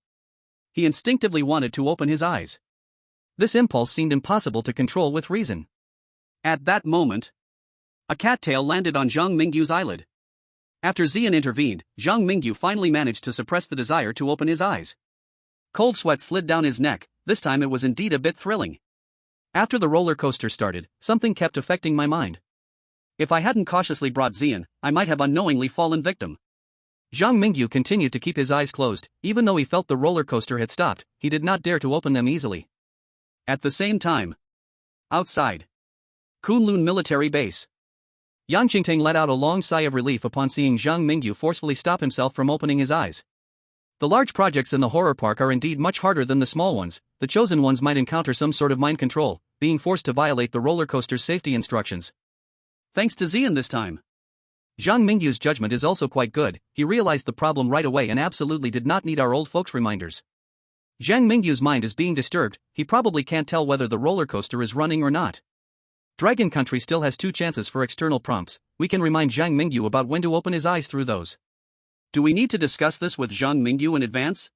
He instinctively wanted to open his eyes. This impulse seemed impossible to control with reason. At that moment, a cattail landed on Zhang Mingyu's eyelid. After Ziyan intervened, Zhang Mingyu finally managed to suppress the desire to open his eyes. Cold sweat slid down his neck, this time it was indeed a bit thrilling. After the roller coaster started, something kept affecting my mind. If I hadn't cautiously brought Ziyan, I might have unknowingly fallen victim. Zhang Mingyu continued to keep his eyes closed, even though he felt the roller coaster had stopped, he did not dare to open them easily. At the same time, outside Kunlun military base, Yang Qingtang let out a long sigh of relief upon seeing Zhang Mingyu forcefully stop himself from opening his eyes. The large projects in the horror park are indeed much harder than the small ones. The chosen ones might encounter some sort of mind control, being forced to violate the roller coaster's safety instructions. Thanks to Ziyan this time, Zhang Mingyu's judgment is also quite good. He realized the problem right away and absolutely did not need our old folks' reminders. Zhang Mingyu's mind is being disturbed, he probably can't tell whether the roller coaster is running or not. Dragon Country still has 2 chances for external prompts. We can remind Zhang Mingyu about when to open his eyes through those. Do we need to discuss this with Zhang Mingyu in advance?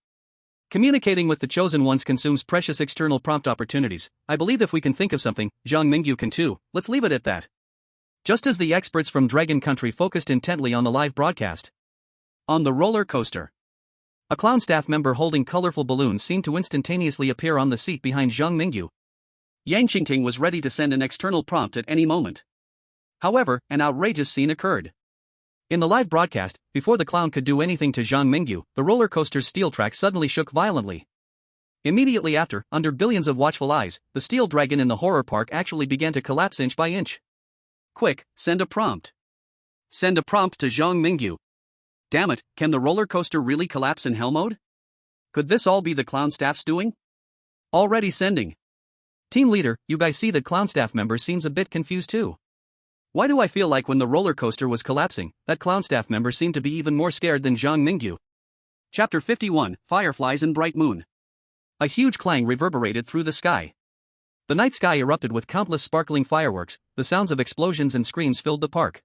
Communicating with the chosen ones consumes precious external prompt opportunities. I believe if we can think of something, Zhang Mingyu can too. Let's leave it at that. Just as the experts from Dragon Country focused intently on the live broadcast. On the roller coaster, a clown staff member holding colorful balloons seemed to instantaneously appear on the seat behind Zhang Mingyu. Yang Qingting was ready to send an external prompt at any moment. However, an outrageous scene occurred. In the live broadcast, before the clown could do anything to Zhang Mingyu, the roller coaster's steel track suddenly shook violently. Immediately after, under billions of watchful eyes, the steel dragon in the horror park actually began to collapse inch by inch. Quick, send a prompt. Send a prompt to Zhang Mingyu. Damn it, can the roller coaster really collapse in hell mode? Could this all be the clown staff's doing? Already sending. Team leader, you guys see that clown staff member seems a bit confused too. Why do I feel like when the roller coaster was collapsing, that clown staff member seemed to be even more scared than Zhang Mingyu? Chapter 51, Fireflies and Bright Moon. A huge clang reverberated through the sky. The night sky erupted with countless sparkling fireworks, the sounds of explosions and screams filled the park.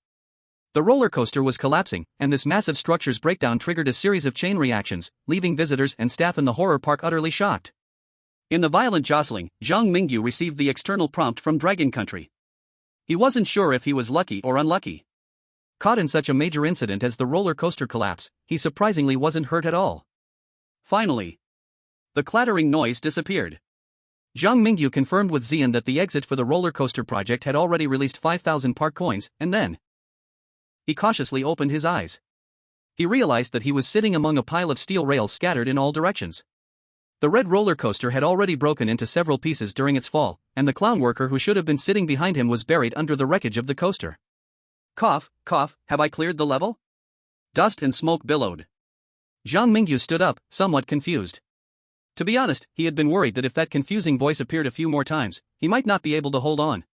The roller coaster was collapsing, and this massive structure's breakdown triggered a series of chain reactions, leaving visitors and staff in the horror park utterly shocked. In the violent jostling, Zhang Mingyu received the external prompt from Dragon Country. He wasn't sure if he was lucky or unlucky. Caught in such a major incident as the roller coaster collapse, he surprisingly wasn't hurt at all. Finally, the clattering noise disappeared. Zhang Mingyu confirmed with Xian that the exit for the roller coaster project had already released 5,000 park coins, and then he cautiously opened his eyes. He realized that he was sitting among a pile of steel rails scattered in all directions. The red roller coaster had already broken into several pieces during its fall, and the clown worker who should have been sitting behind him was buried under the wreckage of the coaster. Cough, cough, have I cleared the level? Dust and smoke billowed. Zhang Mingyu stood up, somewhat confused. To be honest, he had been worried that if that confusing voice appeared a few more times, he might not be able to hold on.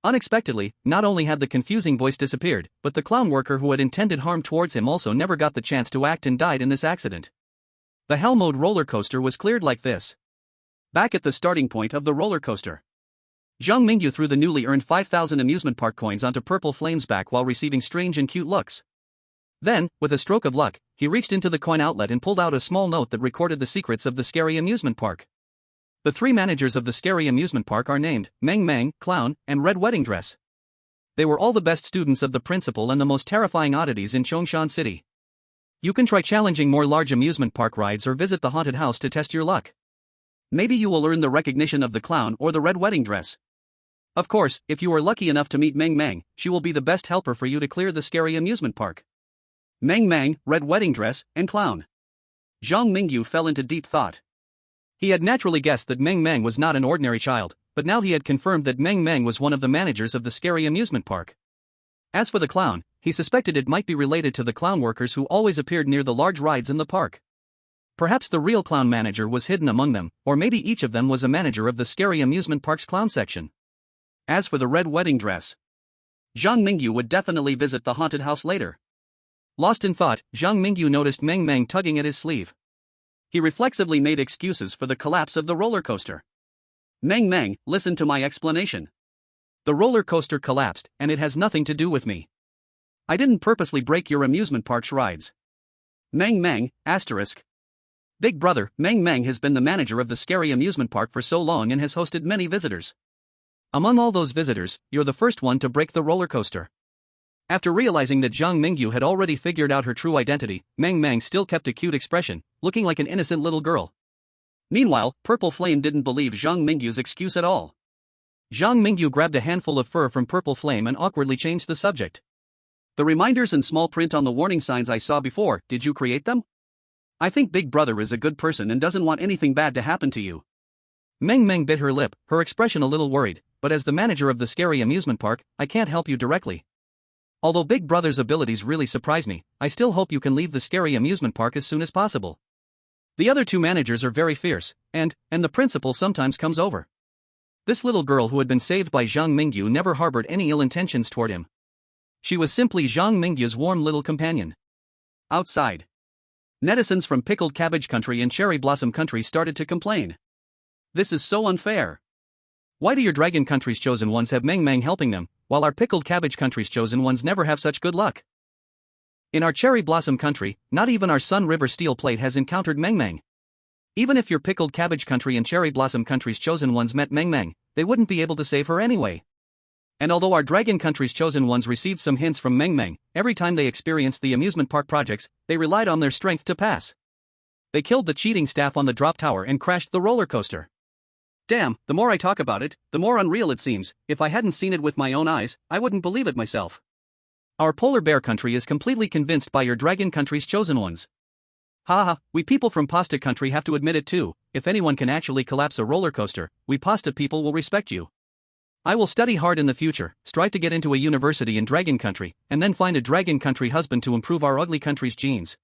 Unexpectedly, not only had the confusing voice disappeared, but the clown worker who had intended harm towards him also never got the chance to act and died in this accident. The Hell Mode roller coaster was cleared like this. Back at the starting point of the roller coaster, Zhang Mingyu threw the newly earned 5,000 amusement park coins onto Purple Flame's back while receiving strange and cute looks. Then, with a stroke of luck, he reached into the coin outlet and pulled out a small note that recorded the secrets of the scary amusement park. The three managers of the scary amusement park are named Meng Meng, Clown, and Red Wedding Dress. They were all the best students of the principal and the most terrifying oddities in Chongshan City. You can try challenging more large amusement park rides or visit the haunted house to test your luck. Maybe you will earn the recognition of the clown or the red wedding dress. Of course, if you are lucky enough to meet Meng Meng, she will be the best helper for you to clear the scary amusement park. Meng Meng, red wedding dress, and clown. Zhang Mingyu fell into deep thought. He had naturally guessed that Meng Meng was not an ordinary child, but now he had confirmed that Meng Meng was one of the managers of the scary amusement park. As for the clown, he suspected it might be related to the clown workers who always appeared near the large rides in the park. Perhaps the real clown manager was hidden among them, or maybe each of them was a manager of the scary amusement park's clown section. As for the red wedding dress, Zhang Mingyu would definitely visit the haunted house later. Lost in thought, Zhang Mingyu noticed Meng Meng tugging at his sleeve. He reflexively made excuses for the collapse of the roller coaster. Meng Meng, listen to my explanation. The roller coaster collapsed, and it has nothing to do with me. I didn't purposely break your amusement park's rides. Meng Meng, asterisk. Big brother, Meng Meng has been the manager of the scary amusement park for so long and has hosted many visitors. Among all those visitors, you're the first one to break the roller coaster. After realizing that Zhang Mingyu had already figured out her true identity, Meng Meng still kept a cute expression, looking like an innocent little girl. Meanwhile, Purple Flame didn't believe Zhang Mingyu's excuse at all. Zhang Mingyu grabbed a handful of fur from Purple Flame and awkwardly changed the subject. The reminders and small print on the warning signs I saw before, did you create them? I think Big Brother is a good person and doesn't want anything bad to happen to you. Meng Meng bit her lip, her expression a little worried, but as the manager of the scary amusement park, I can't help you directly. Although Big Brother's abilities really surprise me, I still hope you can leave the scary amusement park as soon as possible. The other two managers are very fierce, and the principal sometimes comes over. This little girl who had been saved by Zhang Mingyu never harbored any ill intentions toward him. She was simply Zhang Mingyu's warm little companion. Outside, netizens from Pickled Cabbage Country and Cherry Blossom Country started to complain. This is so unfair. Why do your Dragon Country's chosen ones have Meng Meng helping them, while our Pickled Cabbage Country's chosen ones never have such good luck? In our Cherry Blossom Country, not even our Sun River Steel Plate has encountered Meng Meng. Even if your Pickled Cabbage Country and Cherry Blossom Country's chosen ones met Meng Meng, they wouldn't be able to save her anyway. And although our Dragon Country's chosen ones received some hints from Meng Meng, every time they experienced the amusement park projects, they relied on their strength to pass. They killed the cheating staff on the drop tower and crashed the roller coaster. Damn, the more I talk about it, the more unreal it seems. If I hadn't seen it with my own eyes, I wouldn't believe it myself. Our Polar Bear Country is completely convinced by your Dragon Country's chosen ones. Haha, we people from Pasta Country have to admit it too. If anyone can actually collapse a roller coaster, we Pasta people will respect you. I will study hard in the future, strive to get into a university in Dragon Country, and then find a Dragon Country husband to improve our ugly country's genes.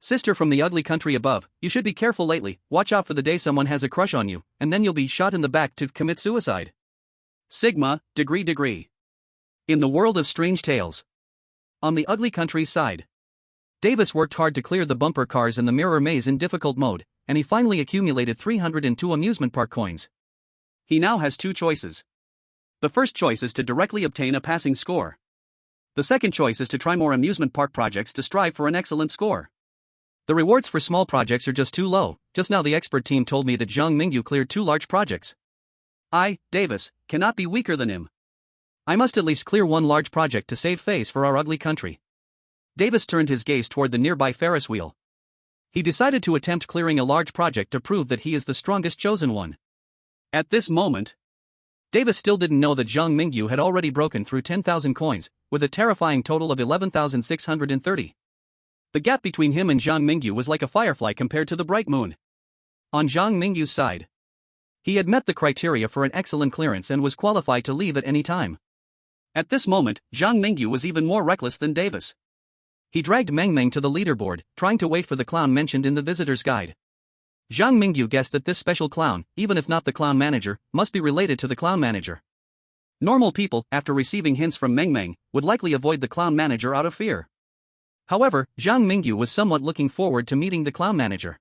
Sister from the ugly country above, you should be careful lately. Watch out for the day someone has a crush on you, and then you'll be shot in the back to commit suicide. Sigma, degree. In the world of strange tales. On the ugly country's side, Davis worked hard to clear the bumper cars and the mirror maze in difficult mode, and he finally accumulated 302 amusement park coins. He now has two choices. The first choice is to directly obtain a passing score. The second choice is to try more amusement park projects to strive for an excellent score. The rewards for small projects are just too low. Just now the expert team told me that Zhang Mingyu cleared 2 large projects. I, Davis, cannot be weaker than him. I must at least clear 1 large project to save face for our ugly country. Davis turned his gaze toward the nearby Ferris wheel. He decided to attempt clearing a large project to prove that he is the strongest chosen one. At this moment, Davis still didn't know that Zhang Mingyu had already broken through 10,000 coins, with a terrifying total of 11,630. The gap between him and Zhang Mingyu was like a firefly compared to the bright moon. On Zhang Mingyu's side, he had met the criteria for an excellent clearance and was qualified to leave at any time. At this moment, Zhang Mingyu was even more reckless than Davis. He dragged Meng Meng to the leaderboard, trying to wait for the clown mentioned in the visitor's guide. Zhang Mingyu guessed that this special clown, even if not the clown manager, must be related to the clown manager. Normal people, after receiving hints from Meng Meng, would likely avoid the clown manager out of fear. However, Zhang Mingyu was somewhat looking forward to meeting the clown manager.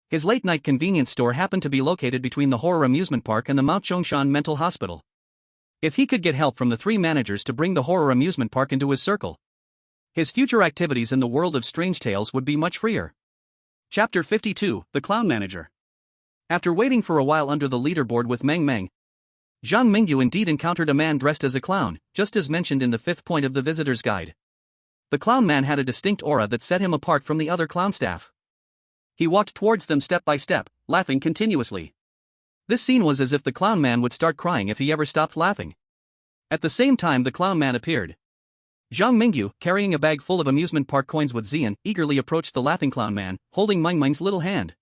His late-night convenience store happened to be located between the horror amusement park and the Mount Chongshan mental hospital. If he could get help from the three managers to bring the horror amusement park into his circle, his future activities in the world of strange tales would be much freer. Chapter 52, The Clown Manager. After waiting for a while under the leaderboard with Meng Meng, Zhang Mingyu indeed encountered a man dressed as a clown, just as mentioned in the 5th point of the visitor's guide. The clown man had a distinct aura that set him apart from the other clown staff. He walked towards them step by step, laughing continuously. This scene was as if the clown man would start crying if he ever stopped laughing. At the same time the clown man appeared. Zhang Mingyu, carrying a bag full of amusement park coins with Xian, eagerly approached the laughing clown man, holding Meng Meng's little hand.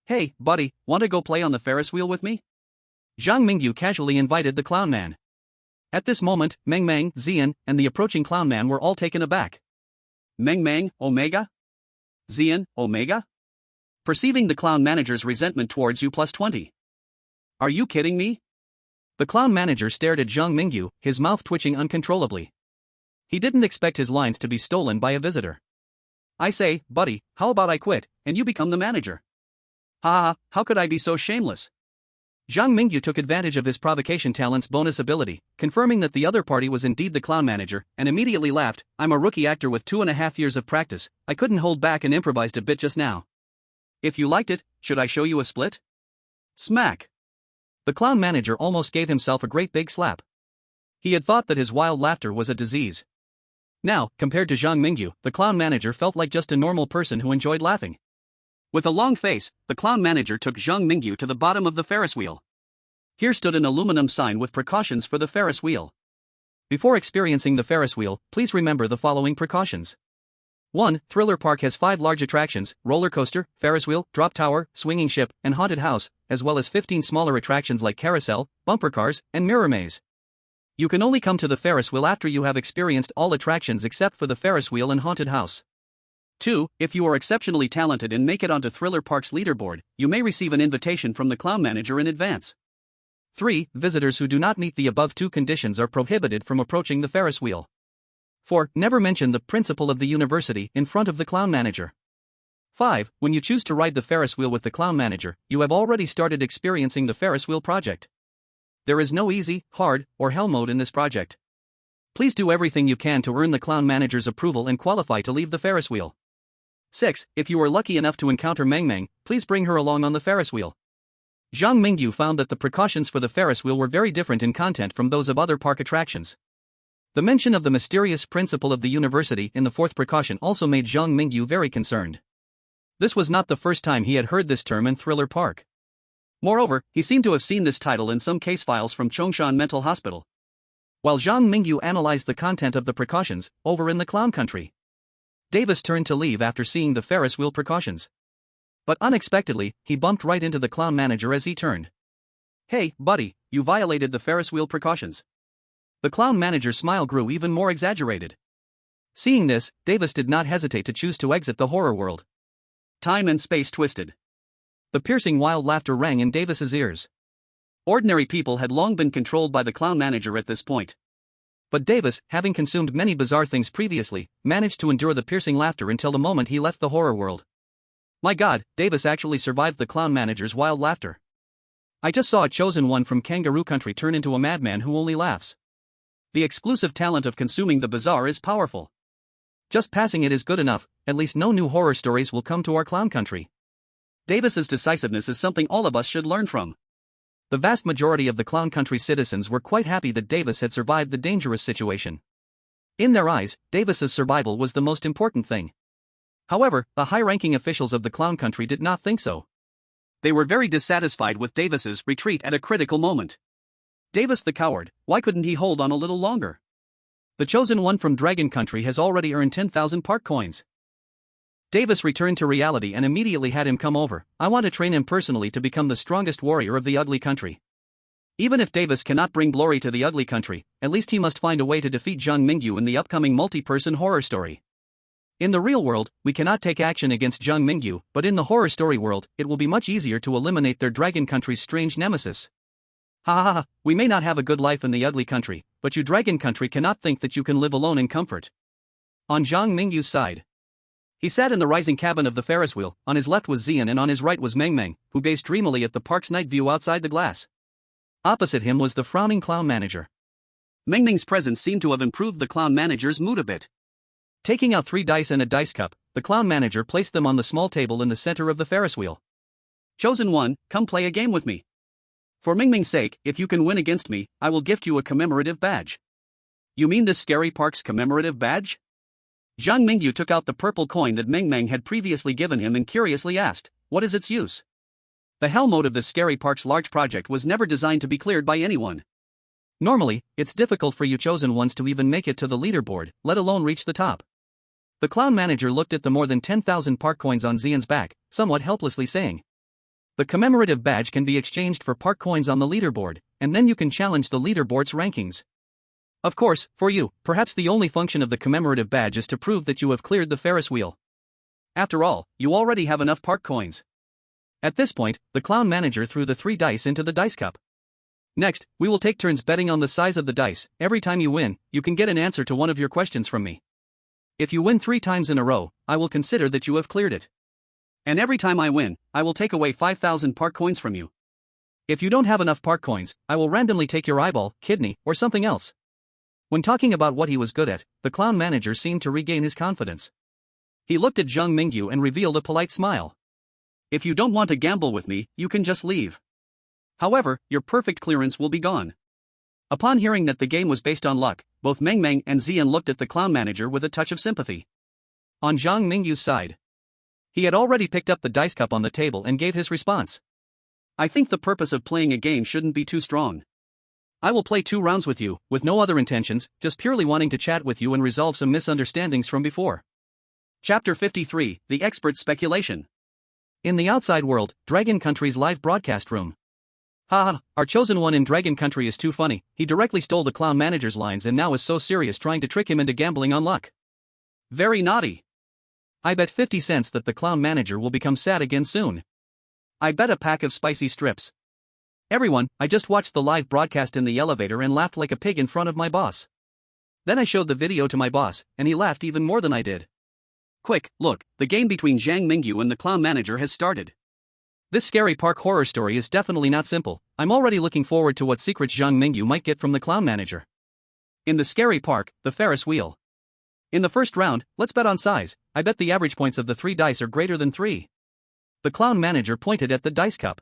"Hey, buddy, want to go play on the Ferris wheel with me?" Zhang Mingyu casually invited the clown man. At this moment, Meng Meng, Xian, and the approaching clown man were all taken aback. Meng Meng, Omega? Xian, Omega? Perceiving the clown manager's resentment towards you +20. Are you kidding me? The clown manager stared at Zhang Mingyu, his mouth twitching uncontrollably. He didn't expect his lines to be stolen by a visitor. "I say, buddy, how about I quit, and you become the manager?" "Ha, how could I be so shameless?" Zhang Mingyu took advantage of his provocation talent's bonus ability, confirming that the other party was indeed the clown manager, and immediately laughed. "I'm a rookie actor with 2.5 years of practice, I couldn't hold back and improvised a bit just now. If you liked it, should I show you a split?" Smack! The clown manager almost gave himself a great big slap. He had thought that his wild laughter was a disease. Now, compared to Zhang Mingyu, the clown manager felt like just a normal person who enjoyed laughing. With a long face, the clown manager took Zhang Mingyu to the bottom of the Ferris wheel. Here stood an aluminum sign with precautions for the Ferris wheel. Before experiencing the Ferris wheel, please remember the following precautions. 1. Thriller Park has 5 large attractions: roller coaster, Ferris wheel, drop tower, swinging ship, and haunted house, as well as 15 smaller attractions like carousel, bumper cars, and mirror maze. You can only come to the Ferris wheel after you have experienced all attractions except for the Ferris wheel and haunted house. 2. If you are exceptionally talented and make it onto Thriller Park's leaderboard, you may receive an invitation from the clown manager in advance. 3. Visitors who do not meet the above 2 conditions are prohibited from approaching the Ferris wheel. 4. Never mention the principal of the university in front of the clown manager. 5. When you choose to ride the Ferris wheel with the clown manager, you have already started experiencing the Ferris wheel project. There is no easy, hard, or hell mode in this project. Please do everything you can to earn the clown manager's approval and qualify to leave the Ferris wheel. 6. If you are lucky enough to encounter Meng Meng, please bring her along on the Ferris wheel. Zhang Mingyu found that the precautions for the Ferris wheel were very different in content from those of other park attractions. The mention of the mysterious principal of the university in the 4th precaution also made Zhang Mingyu very concerned. This was not the first time he had heard this term in Thriller Park. Moreover, he seemed to have seen this title in some case files from Chongshan Mental Hospital. While Zhang Mingyu analyzed the content of the precautions, over in the clown country, Davis turned to leave after seeing the Ferris wheel precautions. But unexpectedly, he bumped right into the clown manager as he turned. "Hey, buddy, you violated the Ferris wheel precautions." The clown manager's smile grew even more exaggerated. Seeing this, Davis did not hesitate to choose to exit the horror world. Time and space twisted. The piercing wild laughter rang in Davis's ears. Ordinary people had long been controlled by the clown manager at this point. But Davis, having consumed many bizarre things previously, managed to endure the piercing laughter until the moment he left the horror world. My God, Davis actually survived the clown manager's wild laughter. I just saw a chosen one from Kangaroo Country turn into a madman who only laughs. The exclusive talent of consuming the bizarre is powerful. Just passing it is good enough, at least no new horror stories will come to our clown country. Davis's decisiveness is something all of us should learn from. The vast majority of the clown country citizens were quite happy that Davis had survived the dangerous situation. In their eyes, Davis's survival was the most important thing. However, the high-ranking officials of the clown country did not think so. They were very dissatisfied with Davis's retreat at a critical moment. Davis the coward, why couldn't he hold on a little longer? The chosen one from Dragon Country has already earned 10,000 park coins. Davis returned to reality and immediately had him come over. I want to train him personally to become the strongest warrior of the ugly country. Even if Davis cannot bring glory to the ugly country, at least he must find a way to defeat Zhang Mingyu in the upcoming multi-person horror story. In the real world, we cannot take action against Zhang Mingyu, but in the horror story world, it will be much easier to eliminate their Dragon Country's strange nemesis. Ha ha ha, we may not have a good life in the ugly country, but you Dragon Country cannot think that you can live alone in comfort. On Zhang Mingyu's side, he sat in the rising cabin of the Ferris wheel. On his left was Xian and on his right was Meng Meng, who gazed dreamily at the park's night view outside the glass. Opposite him was the frowning clown manager. Meng Meng's presence seemed to have improved the clown manager's mood a bit. Taking out 3 dice and a dice cup, the clown manager placed them on the small table in the center of the Ferris wheel. Chosen one, come play a game with me. For Meng Meng's sake, if you can win against me, I will gift you a commemorative badge. You mean this scary park's commemorative badge? Zhang Mingyu took out the purple coin that Meng Meng had previously given him and curiously asked, what is its use? The hell mode of this scary park's large project was never designed to be cleared by anyone. Normally, it's difficult for you chosen ones to even make it to the leaderboard, let alone reach the top. The clown manager looked at the more than 10,000 park coins on Xian's back, somewhat helplessly saying, the commemorative badge can be exchanged for park coins on the leaderboard, and then you can challenge the leaderboard's rankings. Of course, for you, perhaps the only function of the commemorative badge is to prove that you have cleared the Ferris wheel. After all, you already have enough park coins. At this point, the clown manager threw the 3 dice into the dice cup. Next, we will take turns betting on the size of the dice. Every time you win, you can get an answer to one of your questions from me. If you win 3 times in a row, I will consider that you have cleared it. And every time I win, I will take away 5,000 park coins from you. If you don't have enough park coins, I will randomly take your eyeball, kidney, or something else. When talking about what he was good at, the clown manager seemed to regain his confidence. He looked at Zhang Mingyu and revealed a polite smile. If you don't want to gamble with me, you can just leave. However, your perfect clearance will be gone. Upon hearing that the game was based on luck, both Meng Meng and Xian looked at the clown manager with a touch of sympathy. On Zhang Mingyu's side, he had already picked up the dice cup on the table and gave his response. I think the purpose of playing a game shouldn't be too strong. I will play 2 rounds with you, with no other intentions, just purely wanting to chat with you and resolve some misunderstandings from before. Chapter 53, The Expert's Speculation. In the outside world, Dragon Country's live broadcast room. Haha, our chosen one in Dragon Country is too funny. He directly stole the clown manager's lines and now is so serious trying to trick him into gambling on luck. Very naughty. I bet 50 cents that the clown manager will become sad again soon. I bet a pack of spicy strips. Everyone, I just watched the live broadcast in the elevator and laughed like a pig in front of my boss. Then I showed the video to my boss, and he laughed even more than I did. Quick, look, the game between Zhang Mingyu and the clown manager has started. This scary park horror story is definitely not simple. I'm already looking forward to what secrets Zhang Mingyu might get from the clown manager. In the scary park, the Ferris wheel. In the first round, let's bet on size. I bet the average points of the 3 dice are greater than 3. The clown manager pointed at the dice cup.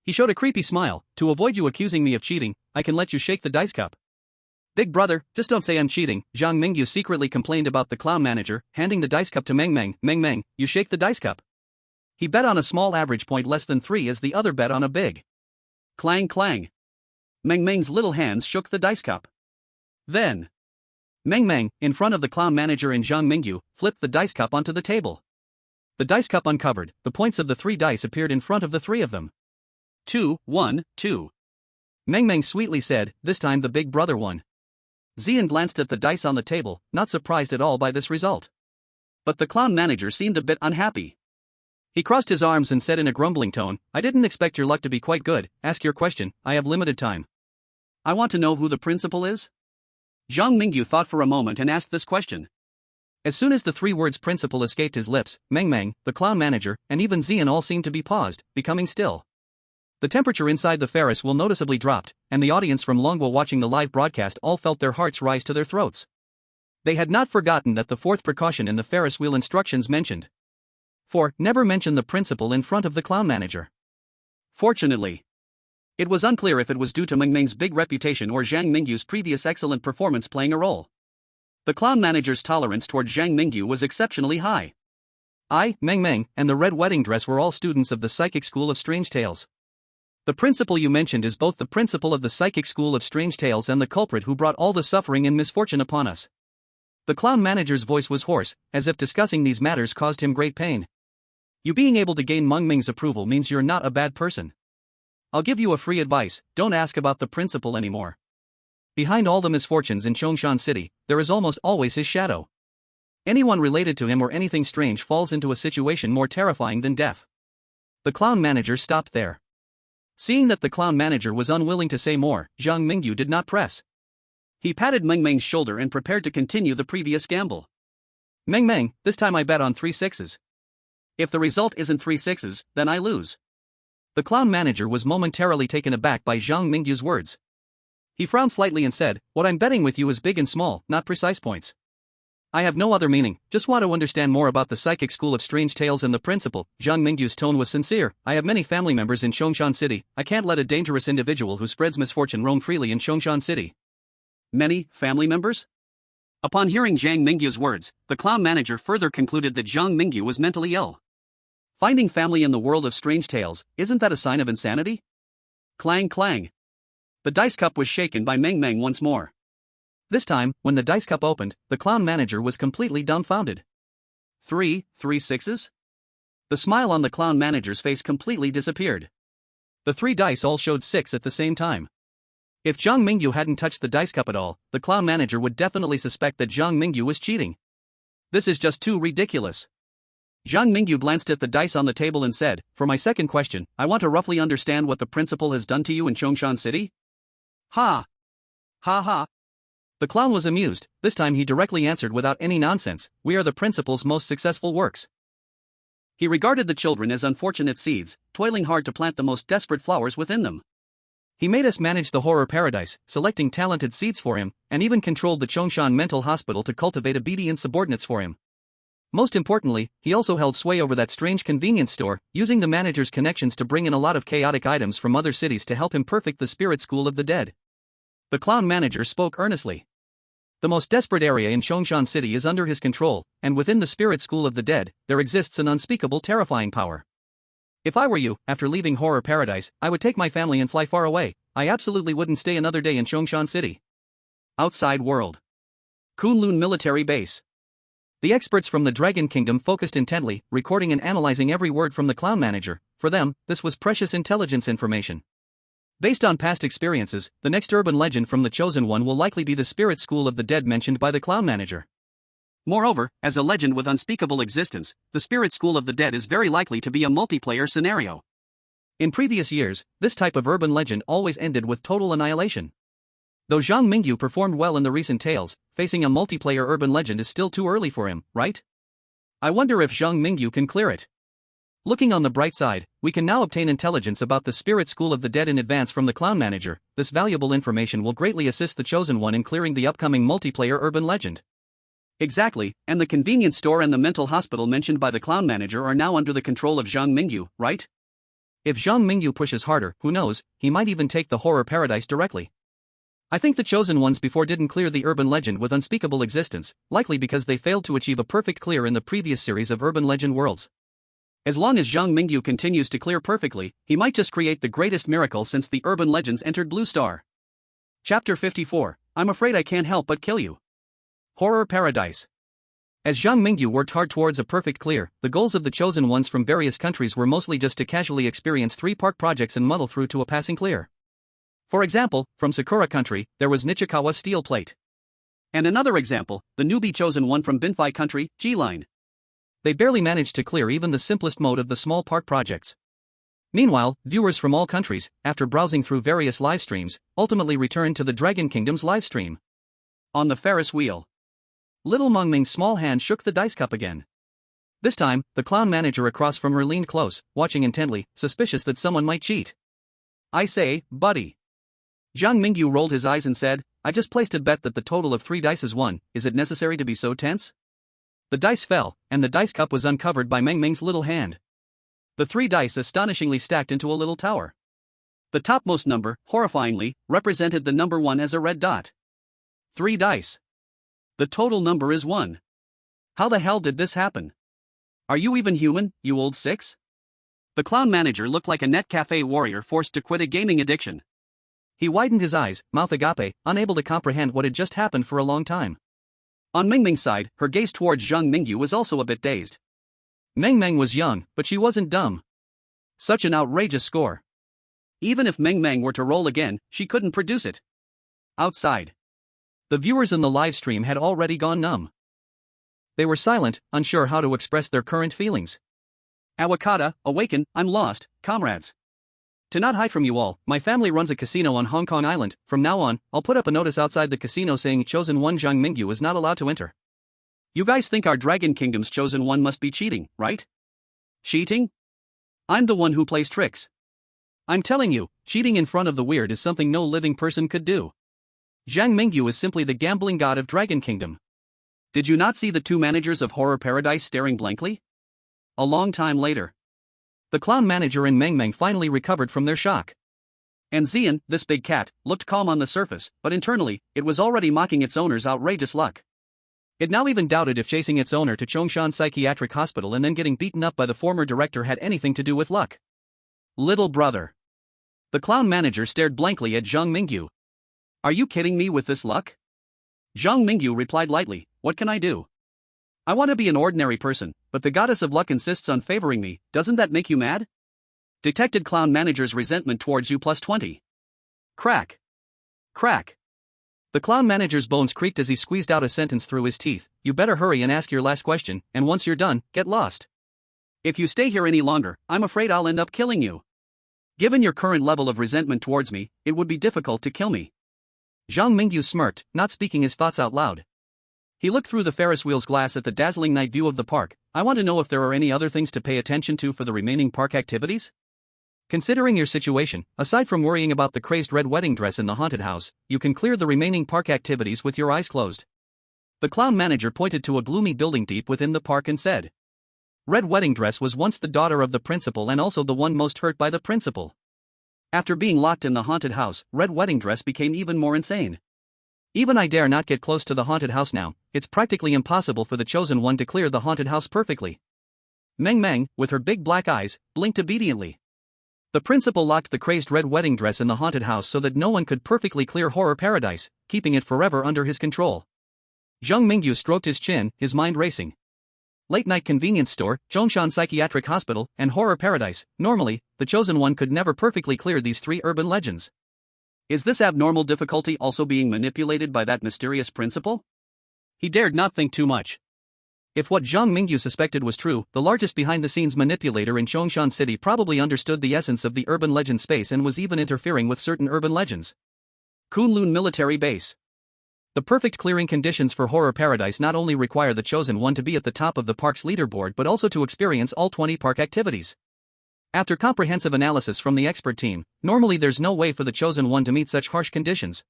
He showed a creepy smile. To avoid you accusing me of cheating, I can let you shake the dice cup. Big brother, just don't say I'm cheating. Zhang Mingyu secretly complained about the clown manager, handing the dice cup to Meng Meng. Meng Meng, you shake the dice cup. He bet on a small average point less than 3 as the other bet on a big. Clang clang. Meng Meng's little hands shook the dice cup. Then, Meng Meng, in front of the clown manager and Zhang Mingyu, flipped the dice cup onto the table. The dice cup uncovered, the points of the 3 dice appeared in front of the 3 of them. 2, 1, 2. Meng Meng sweetly said, this time the big brother won. Xian glanced at the dice on the table, not surprised at all by this result. But the clown manager seemed a bit unhappy. He crossed his arms and said in a grumbling tone, I didn't expect your luck to be quite good. Ask your question, I have limited time. I want to know who the principal is? Zhang Mingyu thought for a moment and asked this question. As soon as the 3 words principal escaped his lips, Meng Meng, the clown manager, and even Xian all seemed to be paused, becoming still. The temperature inside the Ferris wheel noticeably dropped, and the audience from Longwa watching the live broadcast all felt their hearts rise to their throats. They had not forgotten that the 4th precaution in the Ferris wheel instructions mentioned. 4. Never mention the principal in front of the clown manager. Fortunately, it was unclear if it was due to Meng Meng's big reputation or Zhang Mingyu's previous excellent performance playing a role. The clown manager's tolerance toward Zhang Mingyu was exceptionally high. I, Meng Meng, and the red wedding dress were all students of the Psychic School of Strange Tales. The principal you mentioned is both the principal of the Psychic School of Strange Tales and the culprit who brought all the suffering and misfortune upon us. The clown manager's voice was hoarse, as if discussing these matters caused him great pain. You being able to gain Meng Meng's approval means you're not a bad person. I'll give you a free advice, don't ask about the principal anymore. Behind all the misfortunes in Chongshan City, there is almost always his shadow. Anyone related to him or anything strange falls into a situation more terrifying than death. The clown manager stopped there. Seeing that the clown manager was unwilling to say more, Zhang Mingyu did not press. He patted Meng Meng's shoulder and prepared to continue the previous gamble. Meng Meng, this time I bet on 3 sixes. If the result isn't 3 sixes, then I lose. The clown manager was momentarily taken aback by Zhang Mingyu's words. He frowned slightly and said, what I'm betting with you is big and small, not precise points. I have no other meaning, just want to understand more about the Psychic School of Strange Tales and the principal. Zhang Mingyu's tone was sincere. I have many family members in Chongshan City, I can't let a dangerous individual who spreads misfortune roam freely in Chongshan City. Many family members? Upon hearing Zhang Mingyu's words, the clown manager further concluded that Zhang Mingyu was mentally ill. Finding family in the world of strange tales, isn't that a sign of insanity? Clang clang. The dice cup was shaken by Meng Meng once more. This time, when the dice cup opened, the clown manager was completely dumbfounded. 3 sixes? The smile on the clown manager's face completely disappeared. The 3 dice all showed 6 at the same time. If Zhang Mingyu hadn't touched the dice cup at all, the clown manager would definitely suspect that Zhang Mingyu was cheating. This is just too ridiculous. Zhang Mingyu glanced at the dice on the table and said, for my second question, I want to roughly understand what the principal has done to you in Chongshan City? Ha! Ha ha! The clown was amused. This time he directly answered without any nonsense, we are the principal's most successful works. He regarded the children as unfortunate seeds, toiling hard to plant the most desperate flowers within them. He made us manage the horror paradise, selecting talented seeds for him, and even controlled the Chongshan mental hospital to cultivate obedient subordinates for him. Most importantly, he also held sway over that strange convenience store, using the manager's connections to bring in a lot of chaotic items from other cities to help him perfect the spirit school of the dead. The clown manager spoke earnestly. The most desperate area in Chongshan City is under his control, and within the spirit school of the dead, there exists an unspeakable terrifying power. If I were you, after leaving horror paradise, I would take my family and fly far away. I absolutely wouldn't stay another day in Chongshan City. Outside world. Kunlun military base. The experts from the Dragon Kingdom focused intently, recording and analyzing every word from the clown manager. For them, this was precious intelligence information. Based on past experiences, the next urban legend from the Chosen One will likely be the spirit school of the dead mentioned by the clown manager. Moreover, as a legend with unspeakable existence, the spirit school of the dead is very likely to be a multiplayer scenario. In previous years, this type of urban legend always ended with total annihilation. Though Zhang Mingyu performed well in the recent tales, facing a multiplayer urban legend is still too early for him, right? I wonder if Zhang Mingyu can clear it. Looking on the bright side, we can now obtain intelligence about the spirit school of the dead in advance from the clown manager. This valuable information will greatly assist the Chosen One in clearing the upcoming multiplayer urban legend. Exactly, and the convenience store and the mental hospital mentioned by the clown manager are now under the control of Zhang Mingyu, right? If Zhang Mingyu pushes harder, who knows, he might even take the horror paradise directly. I think the Chosen Ones before didn't clear the urban legend with unspeakable existence, likely because they failed to achieve a perfect clear in the previous series of urban legend worlds. As long as Zhang Mingyu continues to clear perfectly, he might just create the greatest miracle since the urban legends entered Blue Star. Chapter 54, I'm afraid I can't help but kill you. Horror Paradise. As Zhang Mingyu worked hard towards a perfect clear, the goals of the Chosen Ones from various countries were mostly just to casually experience 3 park projects and muddle through to a passing clear. For example, from Sakura Country, there was Nichikawa Steel Plate. And another example, the newbie Chosen One from Binfei Country, G-Line. They barely managed to clear even the simplest mode of the small park projects. Meanwhile, viewers from all countries, after browsing through various live streams, ultimately returned to the Dragon Kingdom's live stream. On the Ferris wheel. Little Meng Ming's small hand shook the dice cup again. This time, the clown manager across from her leaned close, watching intently, suspicious that someone might cheat. I say, buddy. Zhang Mingyu rolled his eyes and said, I just placed a bet that the total of 3 dice is 1, is it necessary to be so tense? The dice fell, and the dice cup was uncovered by Meng Ming's little hand. The 3 dice astonishingly stacked into a little tower. The topmost number, horrifyingly, represented the number 1 as a red dot. 3 dice. The total number is 1. How the hell did this happen? Are you even human, you old six? The clown manager looked like a net cafe warrior forced to quit a gaming addiction. He widened his eyes, mouth agape, unable to comprehend what had just happened for a long time. On Meng Meng's side, her gaze towards Zhang Mingyu was also a bit dazed. Meng Meng was young, but she wasn't dumb. Such an outrageous score. Even if Meng Meng were to roll again, she couldn't produce it. Outside, the viewers in the live stream had already gone numb. They were silent, unsure how to express their current feelings. Awakata, awaken, I'm lost, comrades. To not hide from you all, my family runs a casino on Hong Kong Island. From now on, I'll put up a notice outside the casino saying Chosen One Zhang Mingyu is not allowed to enter. You guys think our Dragon Kingdom's Chosen One must be cheating, right? Cheating? I'm the one who plays tricks. I'm telling you, cheating in front of the weird is something no living person could do. Zhang Mingyu is simply the gambling god of Dragon Kingdom. Did you not see the two managers of Horror Paradise staring blankly? A long time later, the clown manager and Meng Meng finally recovered from their shock. And Xian, this big cat, looked calm on the surface, but internally, it was already mocking its owner's outrageous luck. It now even doubted if chasing its owner to Chongshan Psychiatric Hospital and then getting beaten up by the former director had anything to do with luck. Little brother. The clown manager stared blankly at Zhang Mingyu. Are you kidding me with this luck? Zhang Mingyu replied lightly, what can I do? I want to be an ordinary person, but the goddess of luck insists on favoring me. Doesn't that make you mad? Detected clown manager's resentment towards you plus 20. Crack. Crack. The clown manager's bones creaked as he squeezed out a sentence through his teeth. You better hurry and ask your last question, and once you're done, get lost. If you stay here any longer, I'm afraid I'll end up killing you. Given your current level of resentment towards me, it would be difficult to kill me. Zhang Mingyu smirked, not speaking his thoughts out loud. He looked through the Ferris wheel's glass at the dazzling night view of the park. I want to know if there are any other things to pay attention to for the remaining park activities? Considering your situation, aside from worrying about the crazed red wedding dress in the haunted house, you can clear the remaining park activities with your eyes closed. The clown manager pointed to a gloomy building deep within the park and said, Red wedding dress was once the daughter of the principal and also the one most hurt by the principal. After being locked in the haunted house, Red wedding dress became even more insane. Even I dare not get close to the haunted house now. It's practically impossible for the Chosen One to clear the haunted house perfectly. Meng Meng, with her big black eyes, blinked obediently. The principal locked the crazed red wedding dress in the haunted house so that no one could perfectly clear Horror Paradise, keeping it forever under his control. Zhang Mingyu stroked his chin, his mind racing. Late-night convenience store, Zhongshan Psychiatric Hospital, and Horror Paradise. Normally, the Chosen One could never perfectly clear these three urban legends. Is this abnormal difficulty also being manipulated by that mysterious principal? He dared not think too much. If what Zhang Mingyu suspected was true, the largest behind-the-scenes manipulator in Chongshan City probably understood the essence of the urban legend space and was even interfering with certain urban legends. Kunlun Military Base. The perfect clearing conditions for Horror Paradise not only require the Chosen One to be at the top of the park's leaderboard but also to experience all 20 park activities. After comprehensive analysis from the expert team, normally there's no way for the Chosen One to meet such harsh conditions.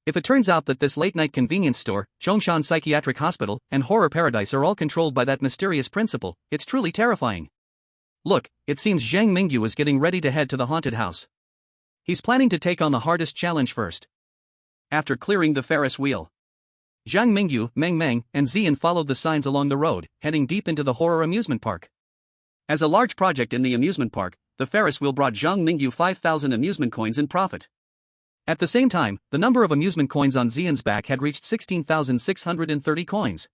If it turns out that this late-night convenience store, Zhongshan Psychiatric Hospital, and Horror Paradise are all controlled by that mysterious principal, it's truly terrifying. Look, it seems Zhang Mingyu is getting ready to head to the haunted house. He's planning to take on the hardest challenge first. After clearing the Ferris wheel, Zhang Mingyu, Meng Meng, and Xian followed the signs along the road, heading deep into the horror amusement park. As a large project in the amusement park, the Ferris wheel brought Zhang Mingyu 5,000 amusement coins in profit. At the same time, the number of amusement coins on Xian's back had reached 16,630 coins.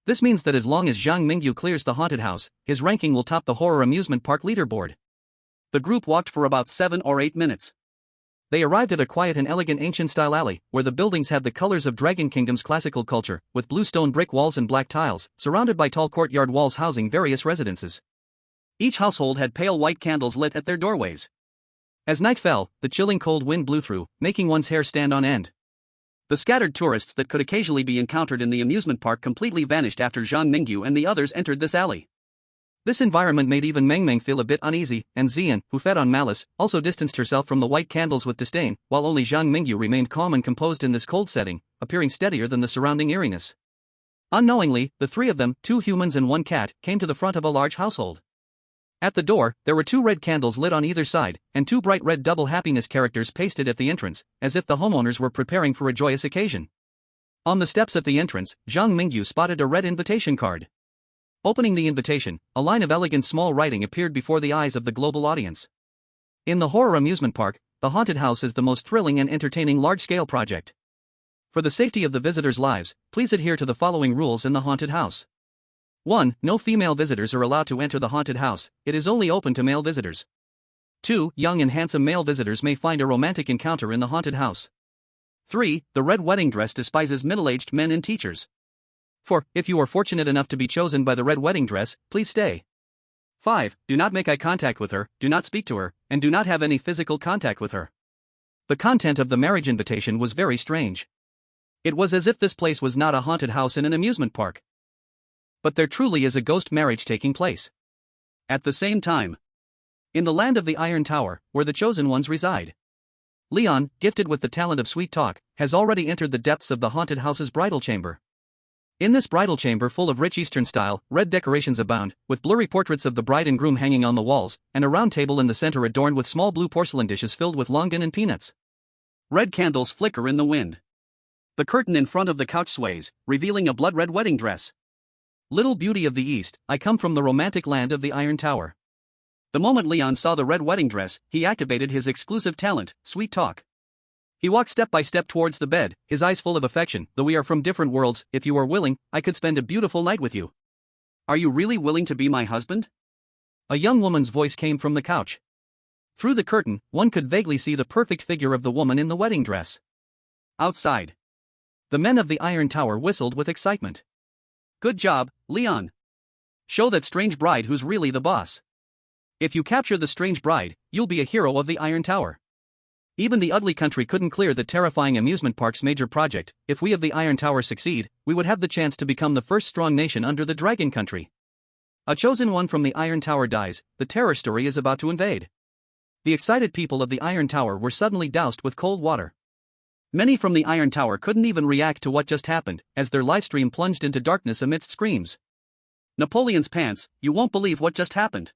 This means that as long as Zhang Mingyu clears the haunted house, his ranking will top the horror amusement park leaderboard. The group walked for about 7 or 8 minutes. They arrived at a quiet and elegant ancient-style alley, where the buildings had the colors of Dragon Kingdom's classical culture, with blue stone brick walls and black tiles, surrounded by tall courtyard walls housing various residences. Each household had pale white candles lit at their doorways. As night fell, the chilling cold wind blew through, making one's hair stand on end. The scattered tourists that could occasionally be encountered in the amusement park completely vanished after Zhang Mingyu and the others entered this alley. This environment made even Meng Meng feel a bit uneasy, and Xian, who fed on malice, also distanced herself from the white candles with disdain, while only Zhang Mingyu remained calm and composed in this cold setting, appearing steadier than the surrounding eeriness. Unknowingly, the three of them, 2 humans and 1 cat, came to the front of a large household. At the door, there were 2 red candles lit on either side, and 2 bright red double happiness characters pasted at the entrance, as if the homeowners were preparing for a joyous occasion. On the steps at the entrance, Zhang Mingyu spotted a red invitation card. Opening the invitation, a line of elegant small writing appeared before the eyes of the global audience. In the horror amusement park, the haunted house is the most thrilling and entertaining large-scale project. For the safety of the visitors' lives, please adhere to the following rules in the haunted house. 1. No female visitors are allowed to enter the haunted house, it is only open to male visitors. 2. Young and handsome male visitors may find a romantic encounter in the haunted house. 3. The red wedding dress despises middle-aged men and teachers. 4. If you are fortunate enough to be chosen by the red wedding dress, please stay. 5. Do not make eye contact with her, do not speak to her, and do not have any physical contact with her. The content of the marriage invitation was very strange. It was as if this place was not a haunted house in an amusement park. But there truly is a ghost marriage taking place. At the same time, in the land of the Iron Tower, where the chosen ones reside, Leon, gifted with the talent of sweet talk, has already entered the depths of the haunted house's bridal chamber. In this bridal chamber full of rich Eastern style, red decorations abound, with blurry portraits of the bride and groom hanging on the walls, and a round table in the center adorned with small blue porcelain dishes filled with longan and peanuts. Red candles flicker in the wind. The curtain in front of the couch sways, revealing a blood-red wedding dress. Little beauty of the East, I come from the romantic land of the Iron Tower. The moment Leon saw the red wedding dress, he activated his exclusive talent, sweet talk. He walked step by step towards the bed, his eyes full of affection. Though we are from different worlds, if you are willing, I could spend a beautiful night with you. Are you really willing to be my husband? A young woman's voice came from the couch. Through the curtain, one could vaguely see the perfect figure of the woman in the wedding dress. Outside, the men of the Iron Tower whistled with excitement. Good job, Leon. Show that strange bride who's really the boss. If you capture the strange bride, you'll be a hero of the Iron Tower. Even the ugly country couldn't clear the terrifying amusement park's major project. If we of the Iron Tower succeed, we would have the chance to become the first strong nation under the Dragon Country. A chosen one from the Iron Tower dies, the terror story is about to invade. The excited people of the Iron Tower were suddenly doused with cold water. Many from the Iron Tower couldn't even react to what just happened, as their livestream plunged into darkness amidst screams. Napoleon's pants, you won't believe what just happened.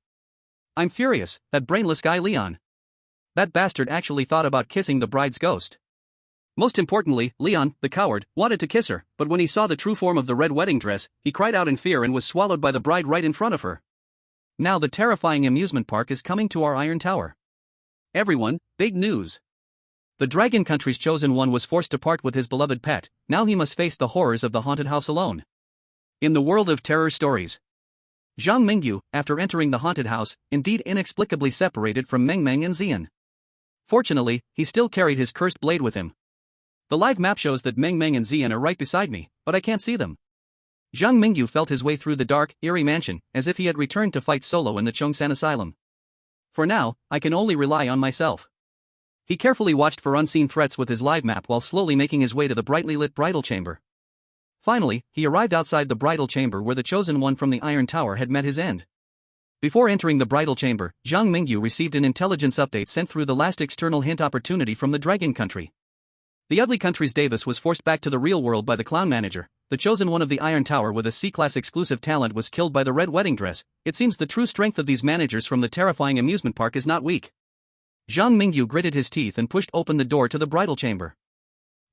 I'm furious, that brainless guy Leon. That bastard actually thought about kissing the bride's ghost. Most importantly, Leon, the coward, wanted to kiss her, but when he saw the true form of the red wedding dress, he cried out in fear and was swallowed by the bride right in front of her. Now the terrifying amusement park is coming to our Iron Tower. Everyone, big news. The Dragon Country's chosen one was forced to part with his beloved pet, now he must face the horrors of the haunted house alone. In the world of terror stories, Zhang Mingyu, after entering the haunted house, indeed inexplicably separated from Meng Meng and Xian. Fortunately, he still carried his cursed blade with him. The live map shows that Meng Meng and Xian are right beside me, but I can't see them. Zhang Mingyu felt his way through the dark, eerie mansion, as if he had returned to fight solo in the Chongsan Asylum. For now, I can only rely on myself. He carefully watched for unseen threats with his live map while slowly making his way to the brightly lit bridal chamber. Finally, he arrived outside the bridal chamber where the chosen one from the Iron Tower had met his end. Before entering the bridal chamber, Zhang Mingyu received an intelligence update sent through the last external hint opportunity from the Dragon Country. The ugly country's Davis was forced back to the real world by the clown manager. The chosen one of the Iron Tower with a C-class exclusive talent was killed by the red wedding dress. It seems the true strength of these managers from the terrifying amusement park is not weak. Zhang Mingyu gritted his teeth and pushed open the door to the bridal chamber.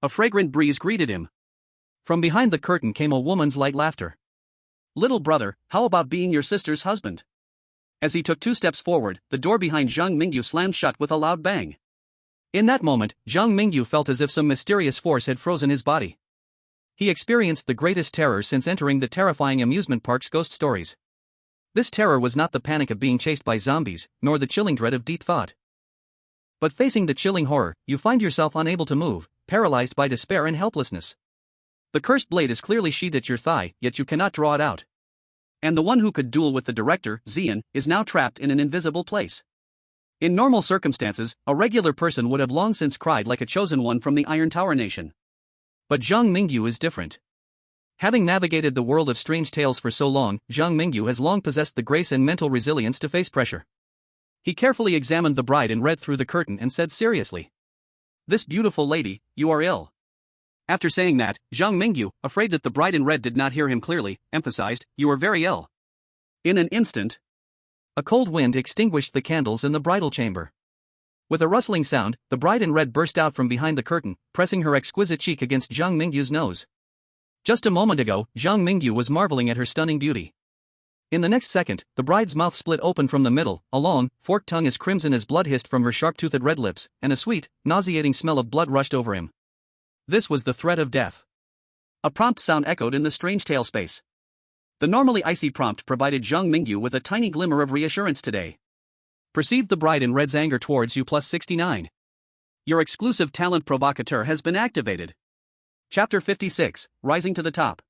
A fragrant breeze greeted him. From behind the curtain came a woman's light laughter. Little brother, how about being your sister's husband? As he took 2 steps forward, the door behind Zhang Mingyu slammed shut with a loud bang. In that moment, Zhang Mingyu felt as if some mysterious force had frozen his body. He experienced the greatest terror since entering the terrifying amusement park's ghost stories. This terror was not the panic of being chased by zombies, nor the chilling dread of deep thought. But facing the chilling horror, you find yourself unable to move, paralyzed by despair and helplessness. The cursed blade is clearly sheathed at your thigh, yet you cannot draw it out. And the one who could duel with the director, Xian, is now trapped in an invisible place. In normal circumstances, a regular person would have long since cried like a chosen one from the Iron Tower nation. But Zhang Mingyu is different. Having navigated the world of strange tales for so long, Zhang Mingyu has long possessed the grace and mental resilience to face pressure. He carefully examined the bride and read through the curtain and said seriously, "This beautiful lady, you are ill." After saying that, Zhang Mingyu, afraid that the bride in red did not hear him clearly, emphasized, "You are very ill." In an instant, a cold wind extinguished the candles in the bridal chamber. With a rustling sound, the bride in red burst out from behind the curtain, pressing her exquisite cheek against Zhang Mingyu's nose. Just a moment ago, Zhang Mingyu was marveling at her stunning beauty. In the next second, the bride's mouth split open from the middle, a long, forked tongue as crimson as blood hissed from her sharp-toothed red lips, and a sweet, nauseating smell of blood rushed over him. This was the threat of death. A prompt sound echoed in the strange tale space. The normally icy prompt provided Zhang Mingyu with a tiny glimmer of reassurance today. Perceived the bride in red's anger towards you plus 69. Your exclusive talent provocateur has been activated. Chapter 56, Rising to the Top.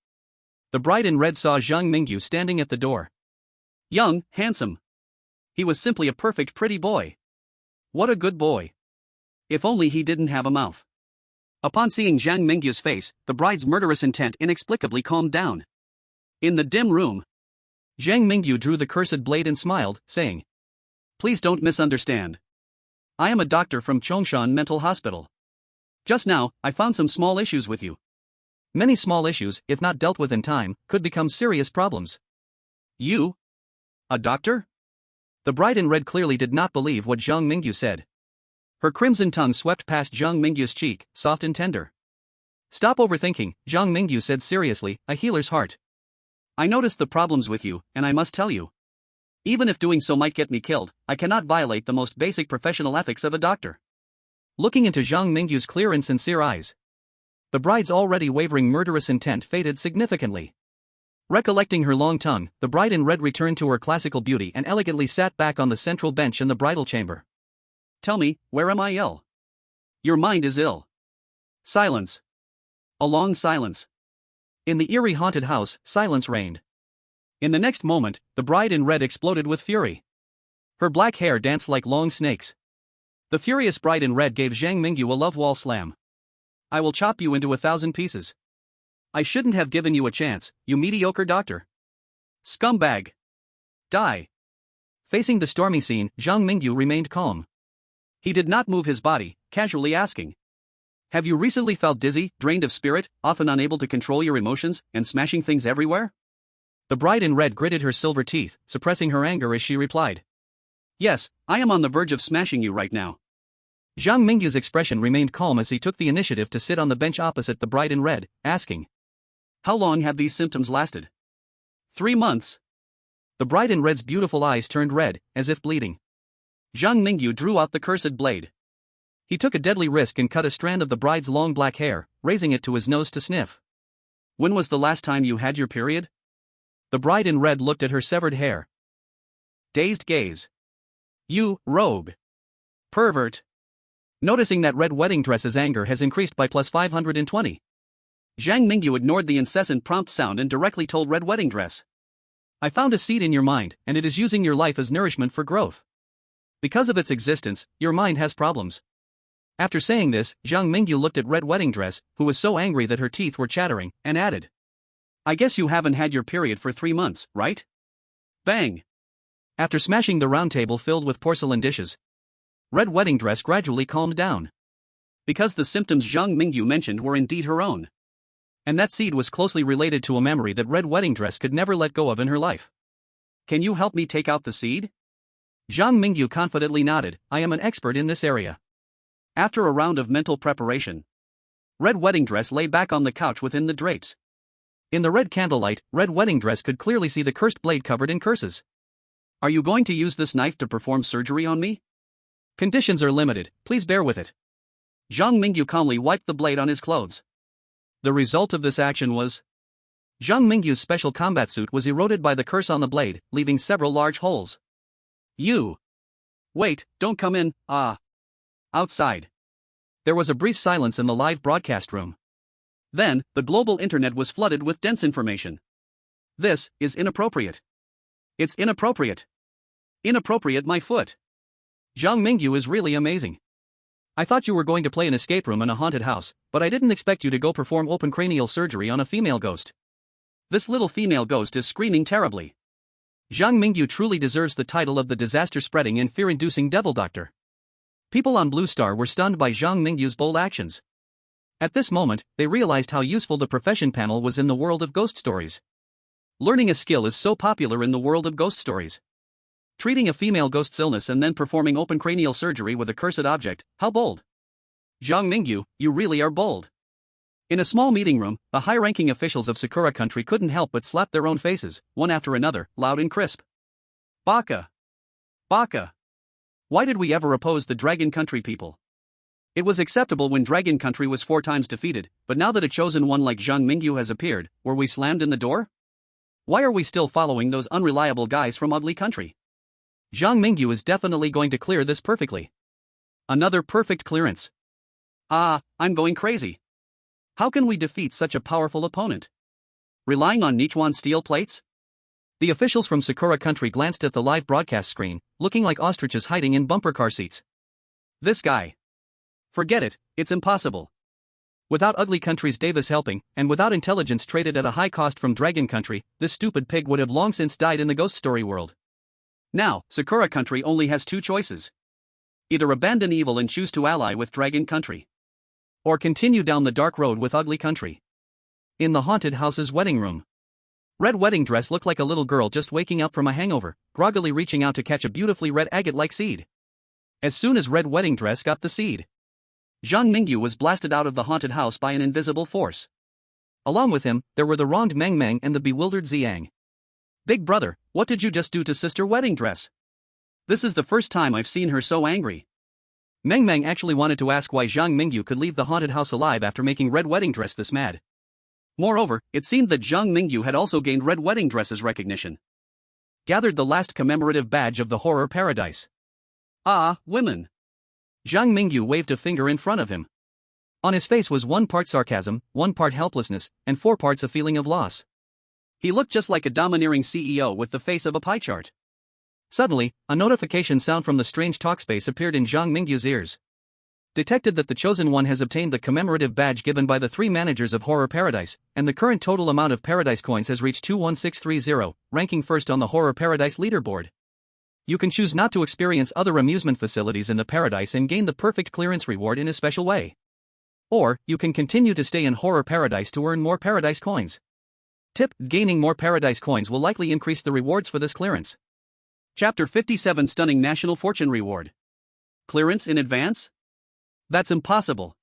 The bride in red saw Zhang Mingyu standing at the door. Young, handsome. He was simply a perfect pretty boy. What a good boy. If only he didn't have a mouth. Upon seeing Zhang Mingyu's face, the bride's murderous intent inexplicably calmed down. In the dim room, Zhang Mingyu drew the cursed blade and smiled, saying, "Please don't misunderstand. I am a doctor from Chongshan Mental Hospital. Just now, I found some small issues with you. Many small issues, if not dealt with in time, could become serious problems." You? A doctor? The bride in red clearly did not believe what Zhang Mingyu said. Her crimson tongue swept past Zhang Mingyu's cheek, soft and tender. "Stop overthinking," Zhang Mingyu said seriously, a healer's heart. "I noticed the problems with you, and I must tell you. Even if doing so might get me killed, I cannot violate the most basic professional ethics of a doctor." Looking into Zhang Mingyu's clear and sincere eyes, the bride's already wavering murderous intent faded significantly. Recollecting her long tongue, the bride in red returned to her classical beauty and elegantly sat back on the central bench in the bridal chamber. "Tell me, where am I ill?" "Your mind is ill." Silence. A long silence. In the eerie haunted house, silence reigned. In the next moment, the bride in red exploded with fury. Her black hair danced like long snakes. The furious bride in red gave Zhang Mingyu a love wall slam. "I will chop you into 1,000 pieces. I shouldn't have given you a chance, you mediocre doctor. Scumbag. Die." Facing the stormy scene, Zhang Mingyu remained calm. He did not move his body, casually asking, "Have you recently felt dizzy, drained of spirit, often unable to control your emotions, and smashing things everywhere?" The bride in red gritted her silver teeth, suppressing her anger as she replied, "Yes, I am on the verge of smashing you right now." Zhang Mingyu's expression remained calm as he took the initiative to sit on the bench opposite the bride in red, asking, "How long have these symptoms lasted?" 3 months. The bride in red's beautiful eyes turned red, as if bleeding. Zhang Mingyu drew out the cursed blade. He took a deadly risk and cut a strand of the bride's long black hair, raising it to his nose to sniff. "When was the last time you had your period?" The bride in red looked at her severed hair. Dazed gaze. "You, rogue. Pervert." Noticing that red wedding dress's anger has increased by plus 520. Zhang Mingyu ignored the incessant prompt sound and directly told red wedding dress, "I found a seed in your mind, and it is using your life as nourishment for growth. Because of its existence, your mind has problems." After saying this, Zhang Mingyu looked at red wedding dress, who was so angry that her teeth were chattering, and added, "I guess you haven't had your period for 3 months, right?" Bang! After smashing the round table filled with porcelain dishes, red wedding dress gradually calmed down. Because the symptoms Zhang Mingyu mentioned were indeed her own. And that seed was closely related to a memory that red wedding dress could never let go of in her life. "Can you help me take out the seed?" Zhang Mingyu confidently nodded, "I am an expert in this area." After a round of mental preparation, red wedding dress lay back on the couch within the drapes. In the red candlelight, red wedding dress could clearly see the cursed blade covered in curses. "Are you going to use this knife to perform surgery on me?" "Conditions are limited, please bear with it." Zhang Mingyu calmly wiped the blade on his clothes. The result of this action was, Zhang Mingyu's special combat suit was eroded by the curse on the blade, leaving several large holes. "You! Wait, don't come in, outside." There was a brief silence in the live broadcast room. Then, the global internet was flooded with dense information. "This is inappropriate. It's inappropriate. Inappropriate, my foot. Zhang Mingyu is really amazing. I thought you were going to play an escape room in a haunted house, but I didn't expect you to go perform open cranial surgery on a female ghost. This little female ghost is screaming terribly. Zhang Mingyu truly deserves the title of the disaster-spreading and fear-inducing devil doctor." People on Blue Star were stunned by Zhang Mingyu's bold actions. At this moment, they realized how useful the profession panel was in the world of ghost stories. Learning a skill is so popular in the world of ghost stories. Treating a female ghost's illness and then performing open cranial surgery with a cursed object, how bold. Zhang Mingyu, you really are bold. In a small meeting room, the high-ranking officials of Sakura Country couldn't help but slap their own faces, one after another, loud and crisp. Baka! Baka! Why did we ever oppose the Dragon Country people? It was acceptable when Dragon Country was 4 times defeated, but now that a chosen one like Zhang Mingyu has appeared, were we slammed in the door? Why are we still following those unreliable guys from Ugly Country? Zhang Mingyu is definitely going to clear this perfectly. Another perfect clearance. I'm going crazy. How can we defeat such a powerful opponent? Relying on Nichuan steel plates? The officials from Sakura Country glanced at the live broadcast screen, looking like ostriches hiding in bumper car seats. This guy. Forget it, it's impossible. Without Ugly Country's Davis helping, and without intelligence traded at a high cost from Dragon Country, this stupid pig would have long since died in the ghost story world. Now, Sakura Country only has 2 choices. Either abandon evil and choose to ally with Dragon Country, or continue down the dark road with Ugly Country. In the haunted house's wedding room, Red Wedding Dress looked like a little girl just waking up from a hangover, groggily reaching out to catch a beautifully red agate-like seed. As soon as Red Wedding Dress got the seed, Zhang Mingyu was blasted out of the haunted house by an invisible force. Along with him, there were the wronged Meng Meng and the bewildered Xiang. Big brother, what did you just do to Sister Wedding Dress? This is the first time I've seen her so angry. Meng Meng actually wanted to ask why Zhang Mingyu could leave the haunted house alive after making Red Wedding Dress this mad. Moreover, it seemed that Zhang Mingyu had also gained Red Wedding Dress's recognition. Gathered the last commemorative badge of the horror paradise. Women. Zhang Mingyu waved a finger in front of him. On his face was 1 part sarcasm, 1 part helplessness, and 4 parts a feeling of loss. He looked just like a domineering CEO with the face of a pie chart. Suddenly, a notification sound from the strange talkspace appeared in Zhang Mingyu's ears. Detected that the chosen one has obtained the commemorative badge given by the 3 managers of Horror Paradise, and the current total amount of Paradise coins has reached 21630, ranking first on the Horror Paradise leaderboard. You can choose not to experience other amusement facilities in the Paradise and gain the perfect clearance reward in a special way. Or, you can continue to stay in Horror Paradise to earn more Paradise coins. Tip: gaining more Paradise coins will likely increase the rewards for this clearance. Chapter 57 Stunning National Fortune Reward. Clearance in advance? That's impossible.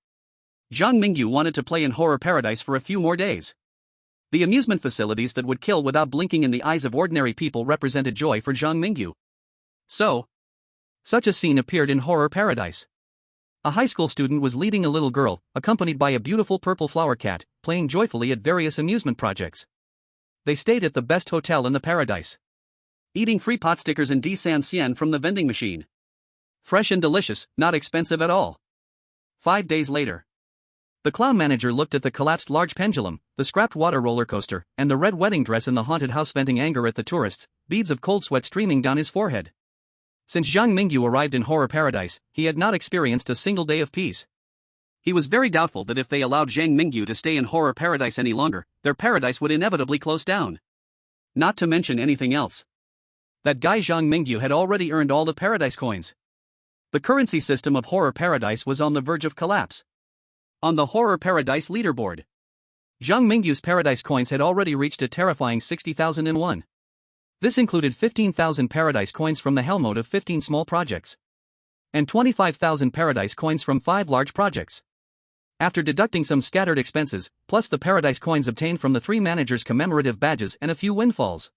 Zhang Mingyu wanted to play in Horror Paradise for a few more days. The amusement facilities that would kill without blinking in the eyes of ordinary people represented joy for Zhang Mingyu. So, such a scene appeared in Horror Paradise. A high school student was leading a little girl, accompanied by a beautiful purple flower cat, playing joyfully at various amusement projects. They stayed at the best hotel in the Paradise. Eating free pot stickers and D-san from the vending machine. Fresh and delicious, not expensive at all. 5 days later. The clown manager looked at the collapsed large pendulum, the scrapped water roller coaster, and the red wedding dress in the haunted house, venting anger at the tourists, beads of cold sweat streaming down his forehead. Since Zhang Mingyu arrived in Horror Paradise, he had not experienced a single day of peace. He was very doubtful that if they allowed Zhang Mingyu to stay in Horror Paradise any longer, their paradise would inevitably close down. Not to mention anything else. That guy Zhang Mingyu had already earned all the Paradise coins. The currency system of Horror Paradise was on the verge of collapse. On the Horror Paradise leaderboard, Zhang Mingyu's Paradise coins had already reached a terrifying 60,001. This included 15,000 Paradise coins from the hell mode of 15 small projects, and 25,000 Paradise coins from 5 large projects. After deducting some scattered expenses, plus the Paradise coins obtained from the 3 managers' commemorative badges and a few windfalls,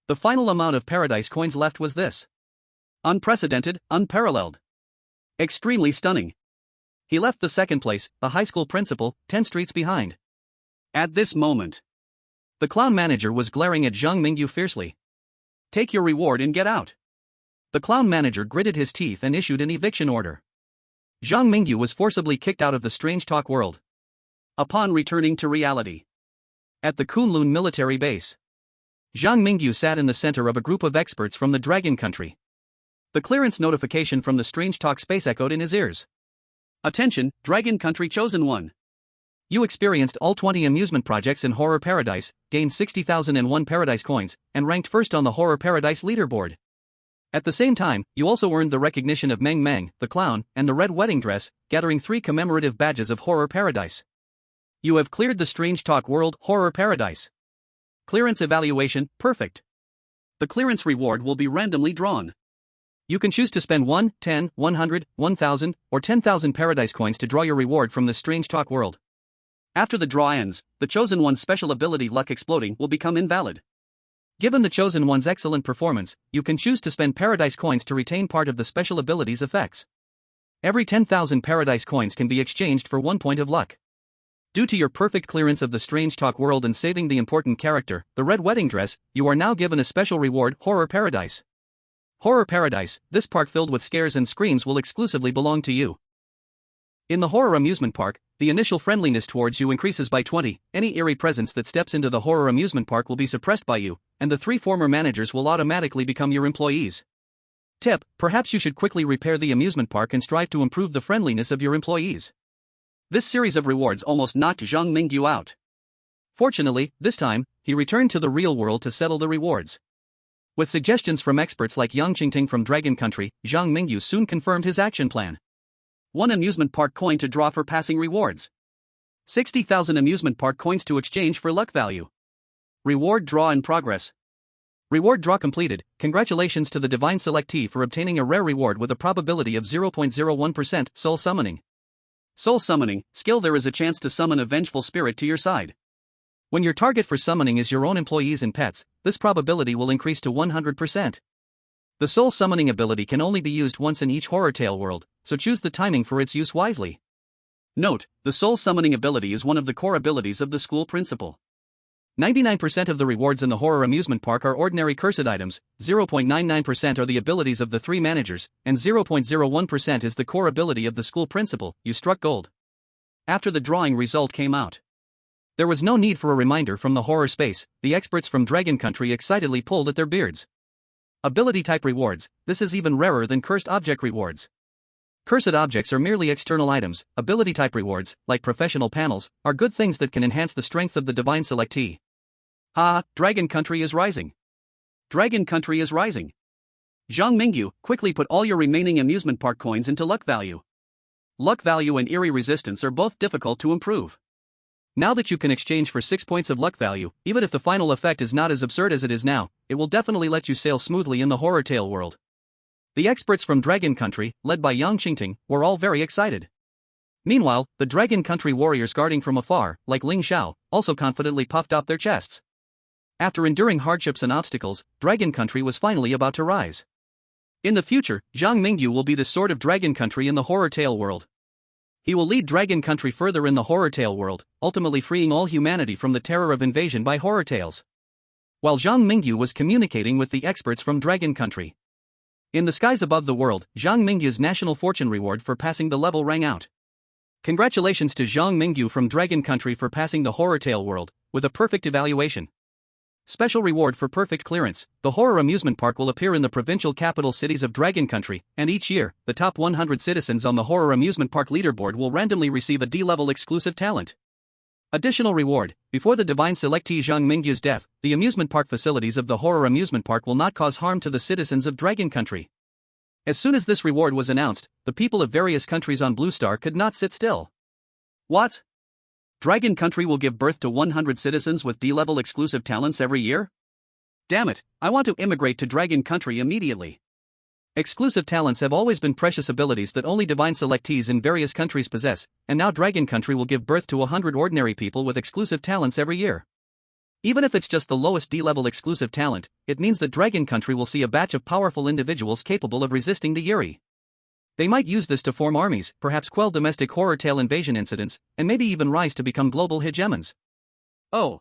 the final amount of Paradise coins left was this. Unprecedented, unparalleled. Extremely stunning. He left the second place, the high school principal, 10 streets behind. At this moment, the clown manager was glaring at Zhang Mingyu fiercely. Take your reward and get out. The clown manager gritted his teeth and issued an eviction order. Zhang Mingyu was forcibly kicked out of the strange talk world. Upon returning to reality, at the Kunlun military base, Zhang Mingyu sat in the center of a group of experts from the Dragon Country. The clearance notification from the strange talk space echoed in his ears. Attention, Dragon Country Chosen One. You experienced all 20 amusement projects in Horror Paradise, gained 60,001 Paradise coins, and ranked first on the Horror Paradise leaderboard. At the same time, you also earned the recognition of Meng Meng, the clown, and the red wedding dress, gathering 3 commemorative badges of Horror Paradise. You have cleared the strange talk world, Horror Paradise. Clearance evaluation, perfect. The clearance reward will be randomly drawn. You can choose to spend 1, 10, 100, 1,000, or 10,000 Paradise coins to draw your reward from the strange talk world. After the draw ends, the chosen one's special ability Luck Exploding will become invalid. Given the chosen one's excellent performance, you can choose to spend Paradise Coins to retain part of the special ability's effects. Every 10,000 Paradise Coins can be exchanged for 1 point of luck. Due to your perfect clearance of the Strange Talk world and saving the important character, the Red Wedding Dress, you are now given a special reward, Horror Paradise. Horror Paradise, this park filled with scares and screams will exclusively belong to you. In the Horror Amusement Park, the initial friendliness towards you increases by 20, any eerie presence that steps into the Horror Amusement Park will be suppressed by you, and the 3 former managers will automatically become your employees. Tip: perhaps you should quickly repair the amusement park and strive to improve the friendliness of your employees. This series of rewards almost knocked Zhang Mingyu out. Fortunately, this time, he returned to the real world to settle the rewards. With suggestions from experts like Yang Qingting from Dragon Country, Zhang Mingyu soon confirmed his action plan. 1 amusement park coin to draw for passing rewards. 60,000 amusement park coins to exchange for luck value. Reward draw in progress. Reward draw completed. Congratulations to the divine selectee for obtaining a rare reward with a probability of 0.01%, Soul Summoning. Soul Summoning, skill: there is a chance to summon a vengeful spirit to your side. When your target for summoning is your own employees and pets, this probability will increase to 100%. The Soul Summoning ability can only be used once in each Horror Tale world, so choose the timing for its use wisely. Note: the Soul Summoning ability is one of the core abilities of the school principal. 99% of the rewards in the Horror Amusement Park are ordinary cursed items, 0.99% are the abilities of the 3 managers, and 0.01% is the core ability of the school principal. You struck gold. After the drawing result came out, there was no need for a reminder from the horror space. The experts from Dragon Country excitedly pulled at their beards. Ability type rewards: this is even rarer than cursed object rewards. Cursed objects are merely external items. Ability type rewards, like professional panels, are good things that can enhance the strength of the divine selectee. Ha! Dragon Country is rising. Dragon Country is rising. Zhang Mingyu, quickly put all your remaining amusement park coins into luck value. Luck value and eerie resistance are both difficult to improve. Now that you can exchange for 6 points of luck value, even if the final effect is not as absurd as it is now, it will definitely let you sail smoothly in the Horror Tale world. The experts from Dragon Country, led by Yang Qingting, were all very excited. Meanwhile, the Dragon Country warriors guarding from afar, like Ling Xiao, also confidently puffed up their chests. After enduring hardships and obstacles, Dragon Country was finally about to rise. In the future, Zhang Mingyu will be the Sword of Dragon Country in the Horror Tale world. He will lead Dragon Country further in the Horror Tale world, ultimately freeing all humanity from the terror of invasion by horror tales. While Zhang Mingyu was communicating with the experts from Dragon Country. In the skies above the world, Zhang Mingyu's national fortune reward for passing the level rang out. Congratulations to Zhang Mingyu from Dragon Country for passing the Horror Tale world, with a perfect evaluation. Special reward for perfect clearance: the Horror Amusement Park will appear in the provincial capital cities of Dragon Country, and each year, the top 100 citizens on the Horror Amusement Park leaderboard will randomly receive a D-level exclusive talent. Additional reward: before the divine selectee Zhang Mingyu's death, the amusement park facilities of the Horror Amusement Park will not cause harm to the citizens of Dragon Country. As soon as this reward was announced, the people of various countries on Blue Star could not sit still. What? Dragon Country will give birth to 100 citizens with D-level exclusive talents every year? Damn it, I want to immigrate to Dragon Country immediately. Exclusive talents have always been precious abilities that only divine selectees in various countries possess, and now Dragon Country will give birth to 100 ordinary people with exclusive talents every year. Even if it's just the lowest D-level exclusive talent, it means that Dragon Country will see a batch of powerful individuals capable of resisting the Yuri. They might use this to form armies, perhaps quell domestic horror tale invasion incidents, and maybe even rise to become global hegemons. Oh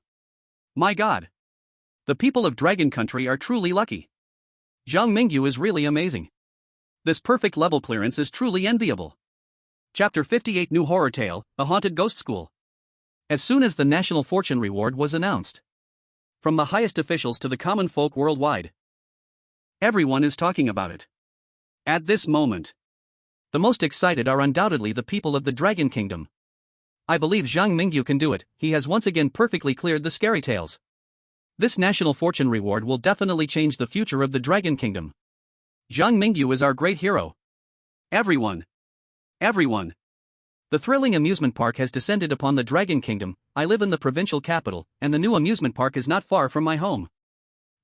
my god! The people of Dragon Country are truly lucky. Zhang Mingyu is really amazing. This perfect level clearance is truly enviable. Chapter 58: New Horror Tale, A Haunted Ghost School. As soon as the National Fortune Reward was announced, from the highest officials to the common folk worldwide, everyone is talking about it. At this moment, the most excited are undoubtedly the people of the Dragon Kingdom. I believe Zhang Mingyu can do it. He has once again perfectly cleared the scary tales. This National Fortune Reward will definitely change the future of the Dragon Kingdom. Zhang Mingyu is our great hero. Everyone! The thrilling amusement park has descended upon the Dragon Kingdom. I live in the provincial capital, and the new amusement park is not far from my home.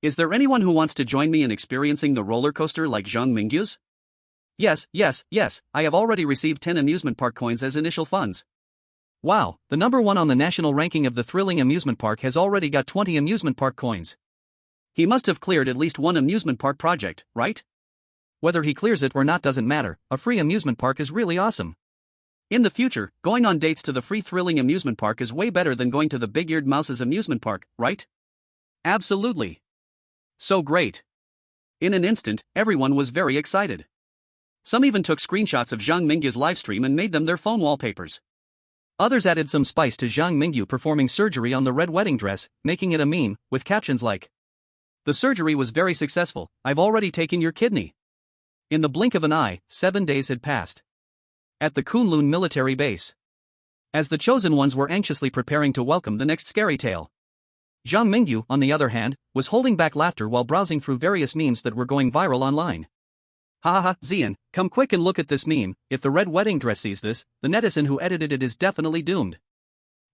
Is there anyone who wants to join me in experiencing the roller coaster like Zhang Mingyu's? Yes, I have already received 10 amusement park coins as initial funds. Wow, the number one on the national ranking of the thrilling amusement park has already got 20 amusement park coins. He must have cleared at least one amusement park project, right? Whether he clears it or not doesn't matter, a free amusement park is really awesome. In the future, going on dates to the free thrilling amusement park is way better than going to the big-eared mouse's amusement park, right? Absolutely. So great. In an instant, everyone was very excited. Some even took screenshots of Zhang Mingyu's livestream and made them their phone wallpapers. Others added some spice to Zhang Mingyu performing surgery on the red wedding dress, making it a meme, with captions like, "The surgery was very successful, I've already taken your kidney." In the blink of an eye, 7 days had passed. At the Kunlun military base, as the chosen ones were anxiously preparing to welcome the next scary tale, Zhang Mingyu, on the other hand, was holding back laughter while browsing through various memes that were going viral online. Hahaha, Zian, come quick and look at this meme. If the red wedding dress sees this, the netizen who edited it is definitely doomed.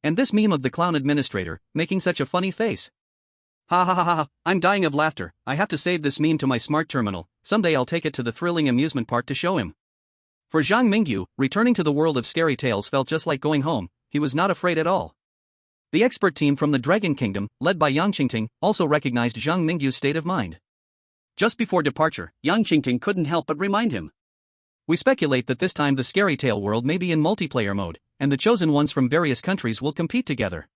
And this meme of the clown administrator, making such a funny face. Ha ha ha ha, I'm dying of laughter. I have to save this meme to my smart terminal. Someday I'll take it to the thrilling amusement park to show him. For Zhang Mingyu, returning to the world of scary tales felt just like going home. He was not afraid at all. The expert team from the Dragon Kingdom, led led by Yang Qingting, also recognized Zhang Mingyu's state of mind. Just before departure, Yang Qingting couldn't help but remind him. We speculate that this time the scary tale world may be in multiplayer mode, and the chosen ones from various countries will compete together.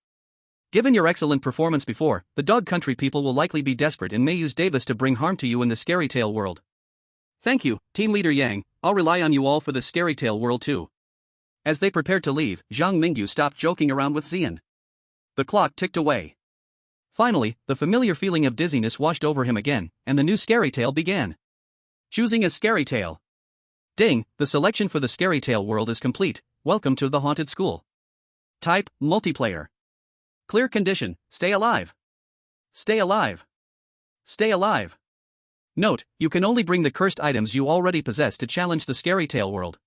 Given your excellent performance before, the dog country people will likely be desperate and may use Davis to bring harm to you in the scary tale world. Thank you, Team Leader Yang, I'll rely on you all for the scary tale world too. As they prepared to leave, Zhang Mingyu stopped joking around with Zian. The clock ticked away. Finally, the familiar feeling of dizziness washed over him again, and the new scary tale began. Choosing a scary tale. Ding, the selection for the scary tale world is complete. Welcome to the haunted school. Type, multiplayer. Clear condition, stay alive. Stay alive. Stay alive. Note, you can only bring the cursed items you already possess to challenge the scary tale world.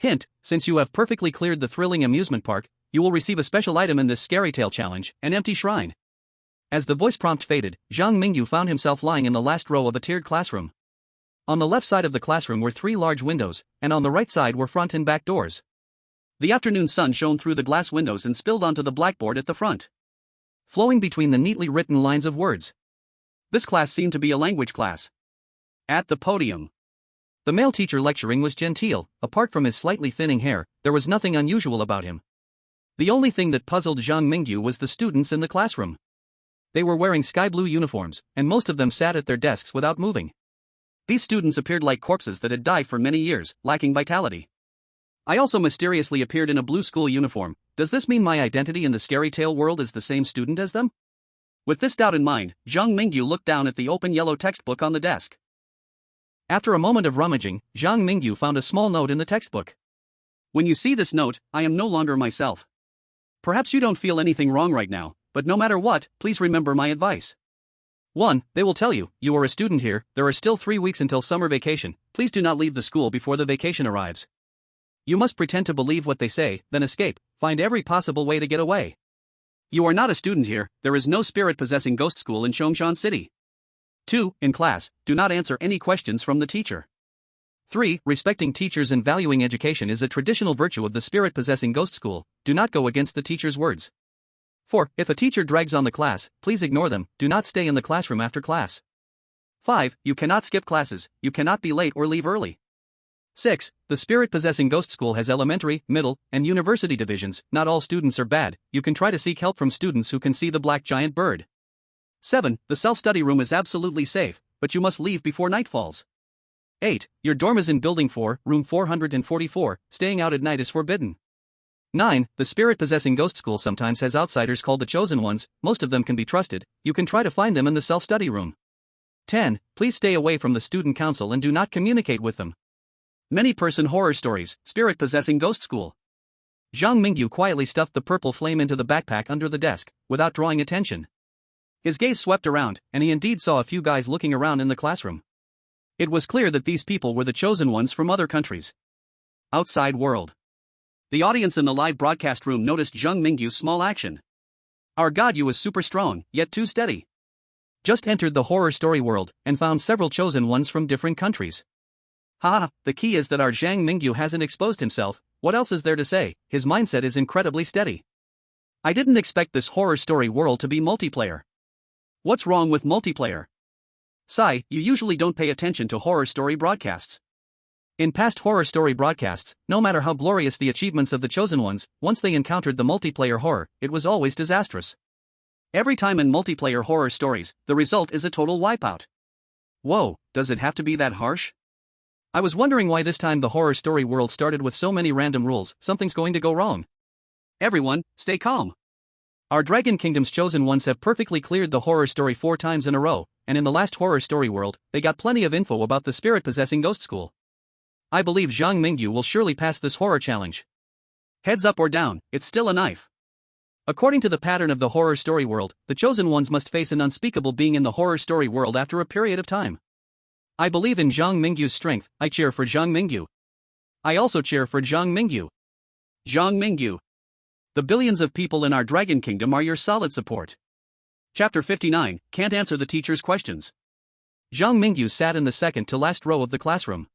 Hint, since you have perfectly cleared the thrilling amusement park, you will receive a special item in this scary tale challenge, an empty shrine. As the voice prompt faded, Zhang Mingyu found himself lying in the last row of a tiered classroom. On the left side of the classroom were 3 large windows, and on the right side were front and back doors. The afternoon sun shone through the glass windows and spilled onto the blackboard at the front, flowing between the neatly written lines of words. This class seemed to be a language class. At the podium, the male teacher lecturing was genteel. Apart from his slightly thinning hair, there was nothing unusual about him. The only thing that puzzled Zhang Mingyu was the students in the classroom. They were wearing sky blue uniforms, and most of them sat at their desks without moving. These students appeared like corpses that had died for many years, lacking vitality. I also mysteriously appeared in a blue school uniform. Does this mean my identity in the scary tale world is the same student as them? With this doubt in mind, Zhang Mingyu looked down at the open yellow textbook on the desk. After a moment of rummaging, Zhang Mingyu found a small note in the textbook. When you see this note, I am no longer myself. Perhaps you don't feel anything wrong right now, but no matter what, please remember my advice. 1. They will tell you, you are a student here, there are still 3 weeks until summer vacation, please do not leave the school before the vacation arrives. You must pretend to believe what they say, then escape, find every possible way to get away. You are not a student here, there is no spirit-possessing ghost school in Chongshan City. 2. In class, do not answer any questions from the teacher. 3. Respecting teachers and valuing education is a traditional virtue of the spirit-possessing ghost school, do not go against the teacher's words. 4. If a teacher drags on the class, please ignore them, do not stay in the classroom after class. 5. You cannot skip classes, you cannot be late or leave early. 6. The spirit-possessing ghost school has elementary, middle, and university divisions, not all students are bad, you can try to seek help from students who can see the black giant bird. 7. The self-study room is absolutely safe, but you must leave before night falls. 8. Your dorm is in Building 4, room 444, staying out at night is forbidden. 9. The spirit-possessing ghost school sometimes has outsiders called the chosen ones, most of them can be trusted, you can try to find them in the self-study room. 10. Please stay away from the student council and do not communicate with them. Many-person horror stories, spirit-possessing ghost school. Zhang Mingyu quietly stuffed the purple flame into the backpack under the desk, without drawing attention. His gaze swept around, and he indeed saw a few guys looking around in the classroom. It was clear that these people were the chosen ones from other countries. Outside world. The audience in the live broadcast room noticed Zhang Mingyu's small action. Our god, you was super strong, yet too steady. Just entered the horror story world, and found several chosen ones from different countries. Haha, the key is that our Zhang Mingyu hasn't exposed himself, What else is there to say? His mindset is incredibly steady. I didn't expect this horror story world to be multiplayer. What's wrong with multiplayer? Sigh, you usually don't pay attention to horror story broadcasts. In past horror story broadcasts, no matter how glorious the achievements of the chosen ones, once they encountered the multiplayer horror, it was always disastrous. Every time in multiplayer horror stories, the result is a total wipeout. Whoa, does it have to be that harsh? I was wondering why this time the horror story world started with so many random rules. Something's going to go wrong. Everyone, stay calm. Our Dragon Kingdom's chosen ones have perfectly cleared the horror story 4 times in a row, and in the last horror story world, they got plenty of info about the spirit-possessing ghost school. I believe Zhang Mingyu will surely pass this horror challenge. Heads up or down, it's still a knife. According to the pattern of the horror story world, the chosen ones must face an unspeakable being in the horror story world after a period of time. I believe in Zhang Mingyu's strength. I cheer for Zhang Mingyu. I also cheer for Zhang Mingyu. Zhang Mingyu. The billions of people in our Dragon Kingdom are your solid support. Chapter 59, Can't Answer the Teacher's Questions. Zhang Mingyu sat in the second to last row of the classroom.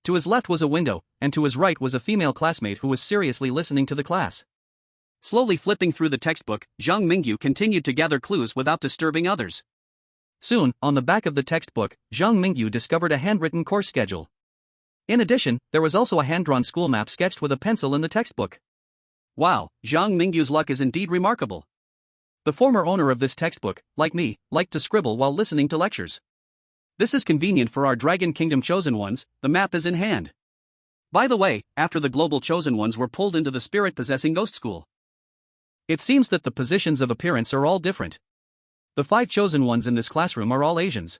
To his left was a window, and to his right was a female classmate who was seriously listening to the class. Slowly flipping through the textbook, Zhang Mingyu continued to gather clues without disturbing others. Soon, on the back of the textbook, Zhang Mingyu discovered a handwritten course schedule. In addition, there was also a hand-drawn school map sketched with a pencil in the textbook. Wow, Zhang Mingyu's luck is indeed remarkable. The former owner of this textbook, like me, liked to scribble while listening to lectures. This is convenient for our Dragon Kingdom chosen ones. The map is in hand. By the way, after the global chosen ones were pulled into the spirit-possessing ghost school, it seems that the positions of appearance are all different. The 5 chosen ones in this classroom are all Asians.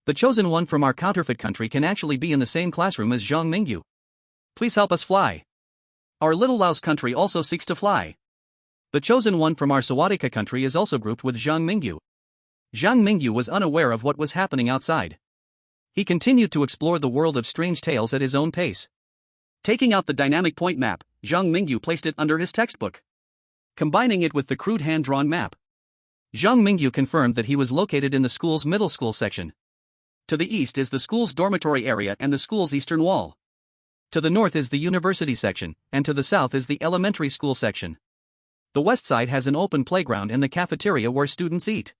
The chosen one from our counterfeit country can actually be in the same classroom as Zhang Mingyu. Please help us fly. Our little Laos country also seeks to fly. The chosen one from our Sawadika country is also grouped with Zhang Mingyu. Zhang Mingyu was unaware of what was happening outside. He continued to explore the world of strange tales at his own pace. Taking out the dynamic point map, Zhang Mingyu placed it under his textbook. Combining it with the crude hand-drawn map, Zhang Mingyu confirmed that he was located in the school's middle school section. To the east is the school's dormitory area and the school's eastern wall. To the north is the university section, and to the south is the elementary school section. The west side has an open playground and the cafeteria where students eat.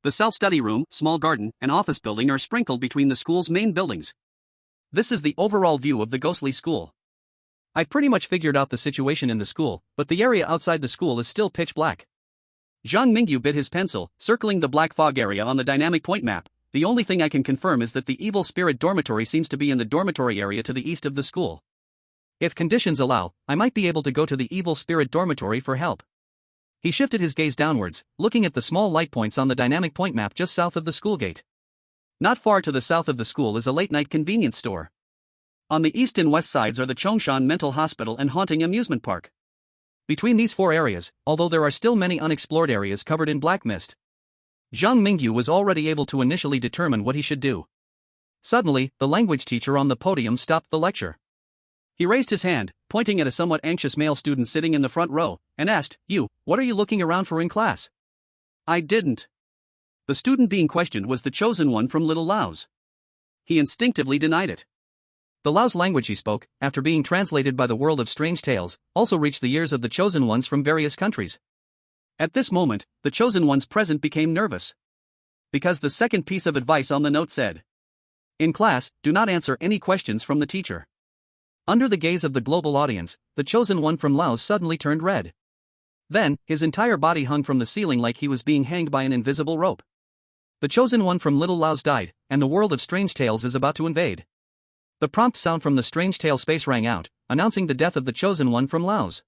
The self-study room, small garden, and office building are sprinkled between the school's main buildings. This is the overall view of the ghostly school. I've pretty much figured out the situation in the school, but the area outside the school is still pitch black. Zhang Mingyu bit his pencil, circling the black fog area on the dynamic point map. The only thing I can confirm is that the evil spirit dormitory seems to be in the dormitory area to the east of the school. If conditions allow, I might be able to go to the evil spirit dormitory for help. He shifted his gaze downwards, looking at the small light points on the dynamic point map just south of the school gate. Not far to the south of the school is a late-night convenience store. On the east and west sides are the Chongshan Mental Hospital and Haunting Amusement Park. Between these 4 areas, although there are still many unexplored areas covered in black mist, Zhang Mingyu was already able to initially determine what he should do. Suddenly, the language teacher on the podium stopped the lecture. He raised his hand, pointing at a somewhat anxious male student sitting in the front row, and asked, "You, what are you looking around for in class?" "I didn't." The student being questioned was the chosen one from Little Laos. He instinctively denied it. The Laos language he spoke, after being translated by the world of strange tales, also reached the ears of the chosen ones from various countries. At this moment, the chosen ones present became nervous. Because the second piece of advice on the note said, "In class, do not answer any questions from the teacher." Under the gaze of the global audience, the chosen one from Laos suddenly turned red. Then, his entire body hung from the ceiling like he was being hanged by an invisible rope. The chosen one from Little Laos died, and the world of strange tales is about to invade. The prompt sound from the strange tale space rang out, announcing the death of the chosen one from Laos.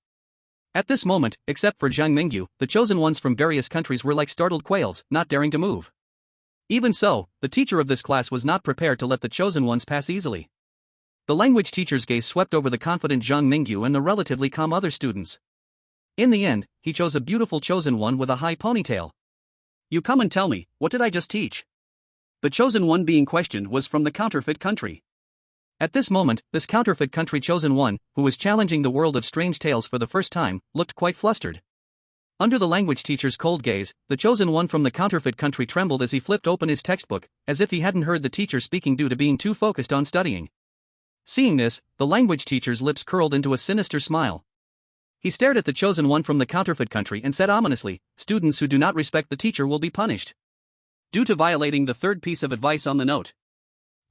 At this moment, except for Zhang Mingyu, the chosen ones from various countries were like startled quails, not daring to move. Even so, the teacher of this class was not prepared to let the chosen ones pass easily. The language teacher's gaze swept over the confident Zhang Mingyu and the relatively calm other students. In the end, he chose a beautiful chosen one with a high ponytail. "You come and tell me, what did I just teach?" The chosen one being questioned was from the counterfeit country. At this moment, this counterfeit country chosen one, who was challenging the world of strange tales for the first time, looked quite flustered. Under the language teacher's cold gaze, the chosen one from the counterfeit country trembled as he flipped open his textbook, as if he hadn't heard the teacher speaking due to being too focused on studying. Seeing this, the language teacher's lips curled into a sinister smile. He stared at the chosen one from the counterfeit country and said ominously, "Students who do not respect the teacher will be punished due to violating the third piece of advice on the note.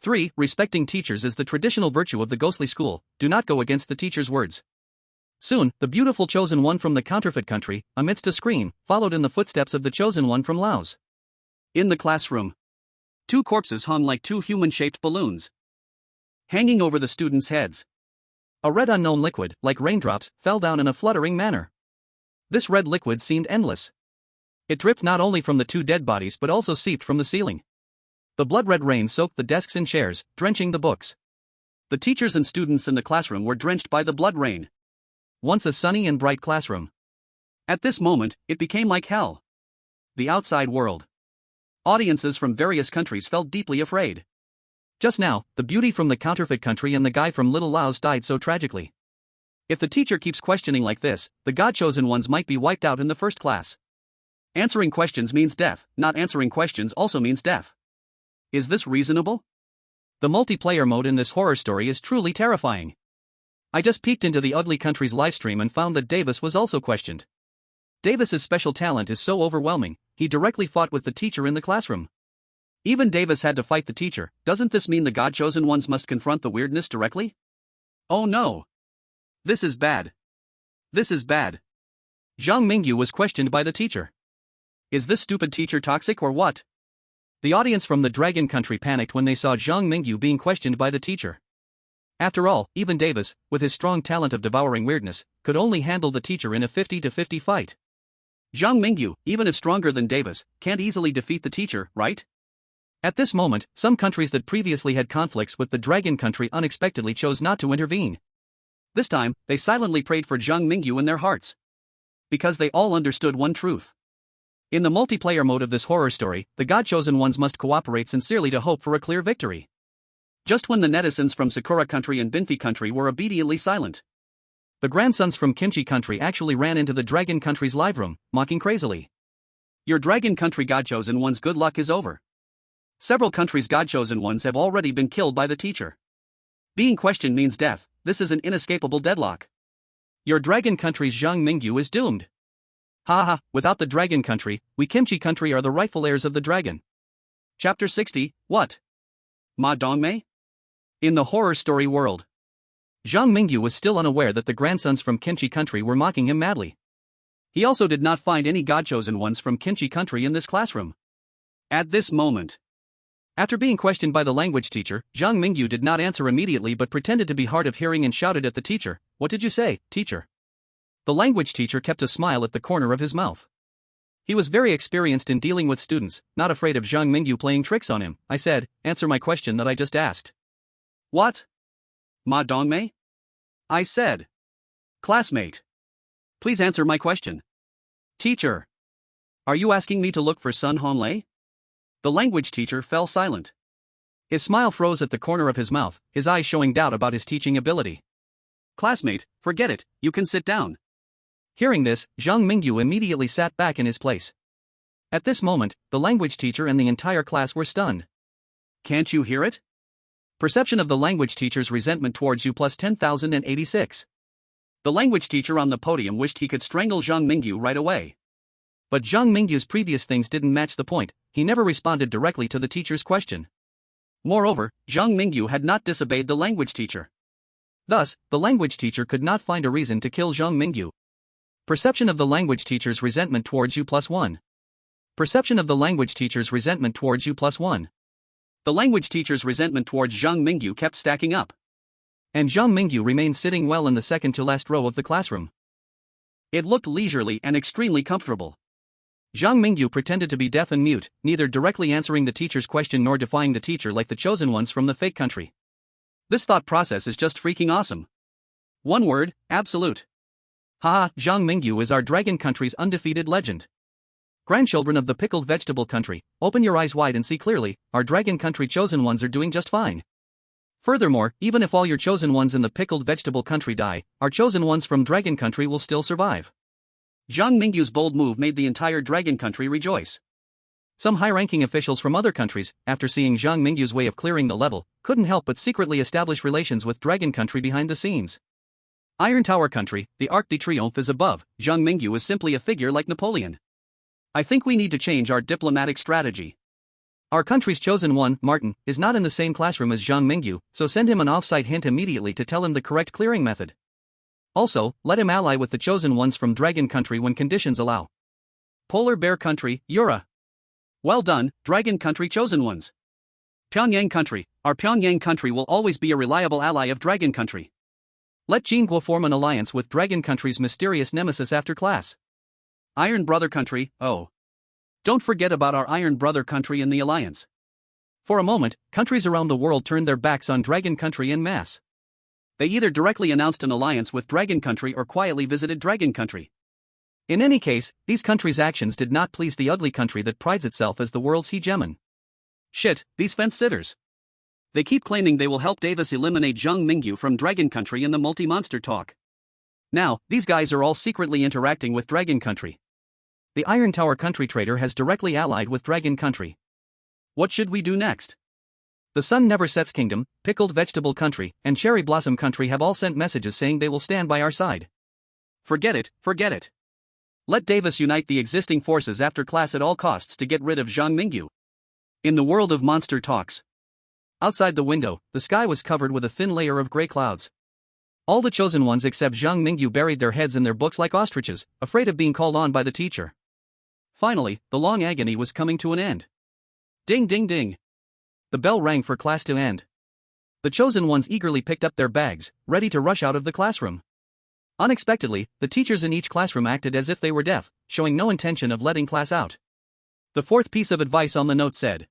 3. Respecting teachers is the traditional virtue of the ghostly school, do not go against the teacher's words." Soon, the beautiful chosen one from the counterfeit country, amidst a scream, followed in the footsteps of the chosen one from Laos. In the classroom, two corpses hung like two human-shaped balloons, hanging over the students' heads. A red unknown liquid, like raindrops, fell down in a fluttering manner. This red liquid seemed endless. It dripped not only from the two dead bodies but also seeped from the ceiling. The blood-red rain soaked the desks and chairs, drenching the books. The teachers and students in the classroom were drenched by the blood rain. Once a sunny and bright classroom, at this moment, it became like hell. The outside world. Audiences from various countries felt deeply afraid. Just now, the beauty from the counterfeit country and the guy from Little Laos died so tragically. If the teacher keeps questioning like this, the God-chosen ones might be wiped out in the first class. Answering questions means death, not answering questions also means death. Is this reasonable? The multiplayer mode in this horror story is truly terrifying. I just peeked into the ugly country's livestream and found that Davis was also questioned. Davis's special talent is so overwhelming, he directly fought with the teacher in the classroom. Even Davis had to fight the teacher. Doesn't this mean the God-chosen ones must confront the weirdness directly? Oh no. This is bad. This is bad. Zhang Mingyu was questioned by the teacher. Is this stupid teacher toxic or what? The audience from the Dragon Country panicked when they saw Zhang Mingyu being questioned by the teacher. After all, even Davis, with his strong talent of devouring weirdness, could only handle the teacher in a 50-50 fight. Zhang Mingyu, even if stronger than Davis, can't easily defeat the teacher, right? At this moment, some countries that previously had conflicts with the Dragon Country unexpectedly chose not to intervene. This time, they silently prayed for Zhang Mingyu in their hearts. Because they all understood one truth. In the multiplayer mode of this horror story, the God-chosen ones must cooperate sincerely to hope for a clear victory. Just when the netizens from Sakura Country and Binfi Country were obediently silent, the grandsons from Kimchi Country actually ran into the Dragon Country's live room, mocking crazily. Your Dragon Country God-chosen ones' good luck is over. Several countries' God-chosen ones have already been killed by the teacher. Being questioned means death, this is an inescapable deadlock. Your Dragon Country's Zhang Mingyu is doomed. Haha, without the Dragon Country, we Kimchi Country are the rightful heirs of the dragon. Chapter 60, What? Ma Dongmei? In the horror story world, Zhang Mingyu was still unaware that the grandsons from Kimchi Country were mocking him madly. He also did not find any God-chosen ones from Kimchi Country in this classroom. At this moment, after being questioned by the language teacher, Zhang Mingyu did not answer immediately but pretended to be hard of hearing and shouted at the teacher, "What did you say, teacher?" The language teacher kept a smile at the corner of his mouth. He was very experienced in dealing with students, not afraid of Zhang Mingyu playing tricks on him. "I said, answer my question that I just asked." "What? Ma Dongmei?" I said. "Classmate, please answer my question." "Teacher, are you asking me to look for Sun Honlei?" The language teacher fell silent. His smile froze at the corner of his mouth, his eyes showing doubt about his teaching ability. "Classmate, forget it, you can sit down." Hearing this, Zhang Mingyu immediately sat back in his place. At this moment, the language teacher and the entire class were stunned. "Can't you hear it?" Perception of the language teacher's resentment towards you plus 10,086. The language teacher on the podium wished he could strangle Zhang Mingyu right away. But Zhang Mingyu's previous things didn't match the point, he never responded directly to the teacher's question. Moreover, Zhang Mingyu had not disobeyed the language teacher. Thus, the language teacher could not find a reason to kill Zhang Mingyu. Perception of the language teacher's resentment towards you plus 1. Perception of the language teacher's resentment towards you plus 1. The language teacher's resentment towards Zhang Mingyu kept stacking up. And Zhang Mingyu remained sitting well in the second to last row of the classroom. It looked leisurely and extremely comfortable. Zhang Mingyu pretended to be deaf and mute, neither directly answering the teacher's question nor defying the teacher like the chosen ones from the fake country. This thought process is just freaking awesome. One word, absolute. Haha, Zhang Mingyu is our Dragon Country's undefeated legend. Grandchildren of the pickled vegetable country, open your eyes wide and see clearly, our Dragon Country chosen ones are doing just fine. Furthermore, even if all your chosen ones in the pickled vegetable country die, our chosen ones from Dragon Country will still survive. Zhang Mingyu's bold move made the entire Dragon Country rejoice. Some high-ranking officials from other countries, after seeing Zhang Mingyu's way of clearing the level, couldn't help but secretly establish relations with Dragon Country behind the scenes. Iron Tower Country, the Arc de Triomphe is above, Zhang Mingyu is simply a figure like Napoleon. I think we need to change our diplomatic strategy. Our country's chosen one, Martin, is not in the same classroom as Zhang Mingyu, so send him an off-site hint immediately to tell him the correct clearing method. Also, let him ally with the chosen ones from Dragon Country when conditions allow. Polar Bear Country, Yura. Well done, Dragon Country chosen ones. Pyongyang Country, our Pyongyang Country will always be a reliable ally of Dragon Country. Let Jingguo form an alliance with Dragon Country's mysterious nemesis after class. Iron Brother Country, oh. Don't forget about our Iron Brother Country in the alliance. For a moment, countries around the world turned their backs on Dragon Country en masse. They either directly announced an alliance with Dragon Country or quietly visited Dragon Country. In any case, these countries' actions did not please the ugly country that prides itself as the world's hegemon. Shit, these fence-sitters. They keep claiming they will help Davis eliminate Zhang Mingyu from Dragon Country in the multi-monster talk. Now, these guys are all secretly interacting with Dragon Country. The Iron Tower Country trader has directly allied with Dragon Country. What should we do next? The Sun Never Sets Kingdom, Pickled Vegetable Country, and Cherry Blossom Country have all sent messages saying they will stand by our side. Forget it, forget it. Let Davis unite the existing forces after class at all costs to get rid of Zhang Mingyu. In the world of monster talks. Outside the window, the sky was covered with a thin layer of gray clouds. All the chosen ones except Zhang Mingyu buried their heads in their books like ostriches, afraid of being called on by the teacher. Finally, the long agony was coming to an end. Ding ding ding. The bell rang for class to end. The chosen ones eagerly picked up their bags, ready to rush out of the classroom. Unexpectedly, the teachers in each classroom acted as if they were deaf, showing no intention of letting class out. The fourth piece of advice on the note said: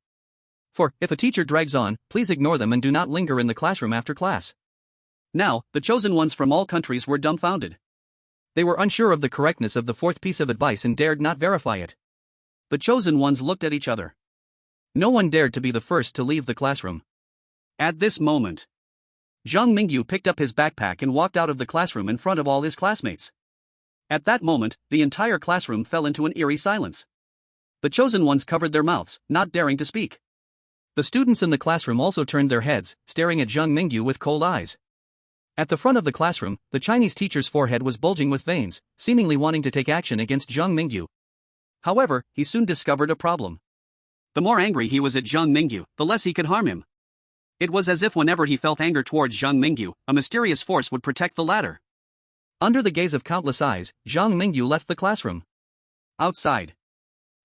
if a teacher drags on, please ignore them and do not linger in the classroom after class. Now, the chosen ones from all countries were dumbfounded. They were unsure of the correctness of the fourth piece of advice and dared not verify it. The chosen ones looked at each other. No one dared to be the first to leave the classroom. At this moment, Zhang Mingyu picked up his backpack and walked out of the classroom in front of all his classmates. At that moment, the entire classroom fell into an eerie silence. The chosen ones covered their mouths, not daring to speak. The students in the classroom also turned their heads, staring at Zhang Mingyu with cold eyes. At the front of the classroom, the Chinese teacher's forehead was bulging with veins, seemingly wanting to take action against Zhang Mingyu. However, he soon discovered a problem. The more angry he was at Zhang Mingyu, the less he could harm him. It was as if whenever he felt anger towards Zhang Mingyu, a mysterious force would protect the latter. Under the gaze of countless eyes, Zhang Mingyu left the classroom. Outside,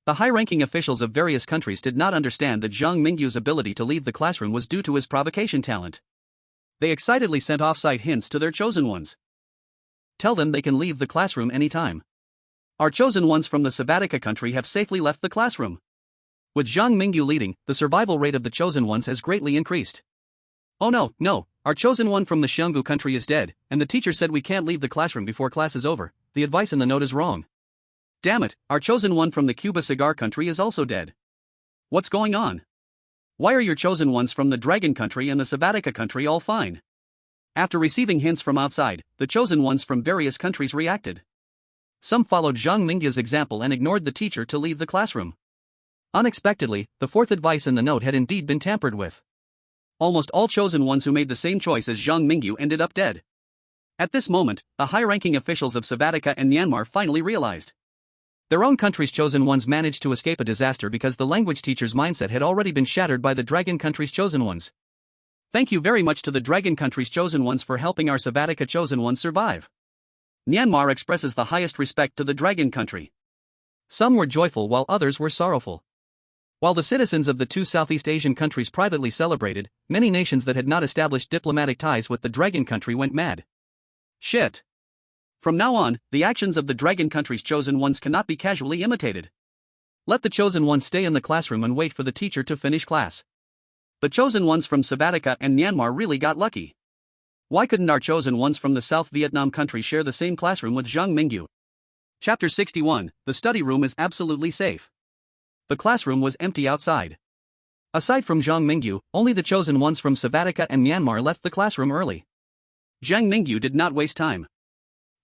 the high-ranking officials of various countries did not understand that Zhang Mingyu's ability to leave the classroom was due to his provocation talent. They excitedly sent off-site hints to their chosen ones. Tell them they can leave the classroom anytime. Our chosen ones from the Sabatica country have safely left the classroom. With Zhang Mingyu leading, the survival rate of the chosen ones has greatly increased. Oh no, our chosen one from the Xianggu country is dead, and the teacher said we can't leave the classroom before class is over. The advice in the note is wrong. Damn it, our chosen one from the Cuba cigar country is also dead. What's going on? Why are your chosen ones from the Dragon country and the Sabatica country all fine? After receiving hints from outside, the chosen ones from various countries reacted. Some followed Zhang Mingyu's example and ignored the teacher to leave the classroom. Unexpectedly, the fourth advice in the note had indeed been tampered with. Almost all chosen ones who made the same choice as Zhang Mingyu ended up dead. At this moment, the high-ranking officials of Sabatica and Myanmar finally realized. Their own country's chosen ones managed to escape a disaster because the language teacher's mindset had already been shattered by the Dragon country's chosen ones. Thank you very much to the Dragon country's chosen ones for helping our Sabatica chosen ones survive. Myanmar expresses the highest respect to the Dragon country. Some were joyful while others were sorrowful. While the citizens of the two Southeast Asian countries privately celebrated, many nations that had not established diplomatic ties with the Dragon country went mad. Shit. From now on, the actions of the Dragon country's chosen ones cannot be casually imitated. Let the chosen ones stay in the classroom and wait for the teacher to finish class. The chosen ones from Sabatica and Myanmar really got lucky. Why couldn't our chosen ones from the South Vietnam country share the same classroom with Zhang Mingyu? Chapter 61, The study room is absolutely safe. The classroom was empty outside. Aside from Zhang Mingyu, only the chosen ones from Sabatica and Myanmar left the classroom early. Zhang Mingyu did not waste time.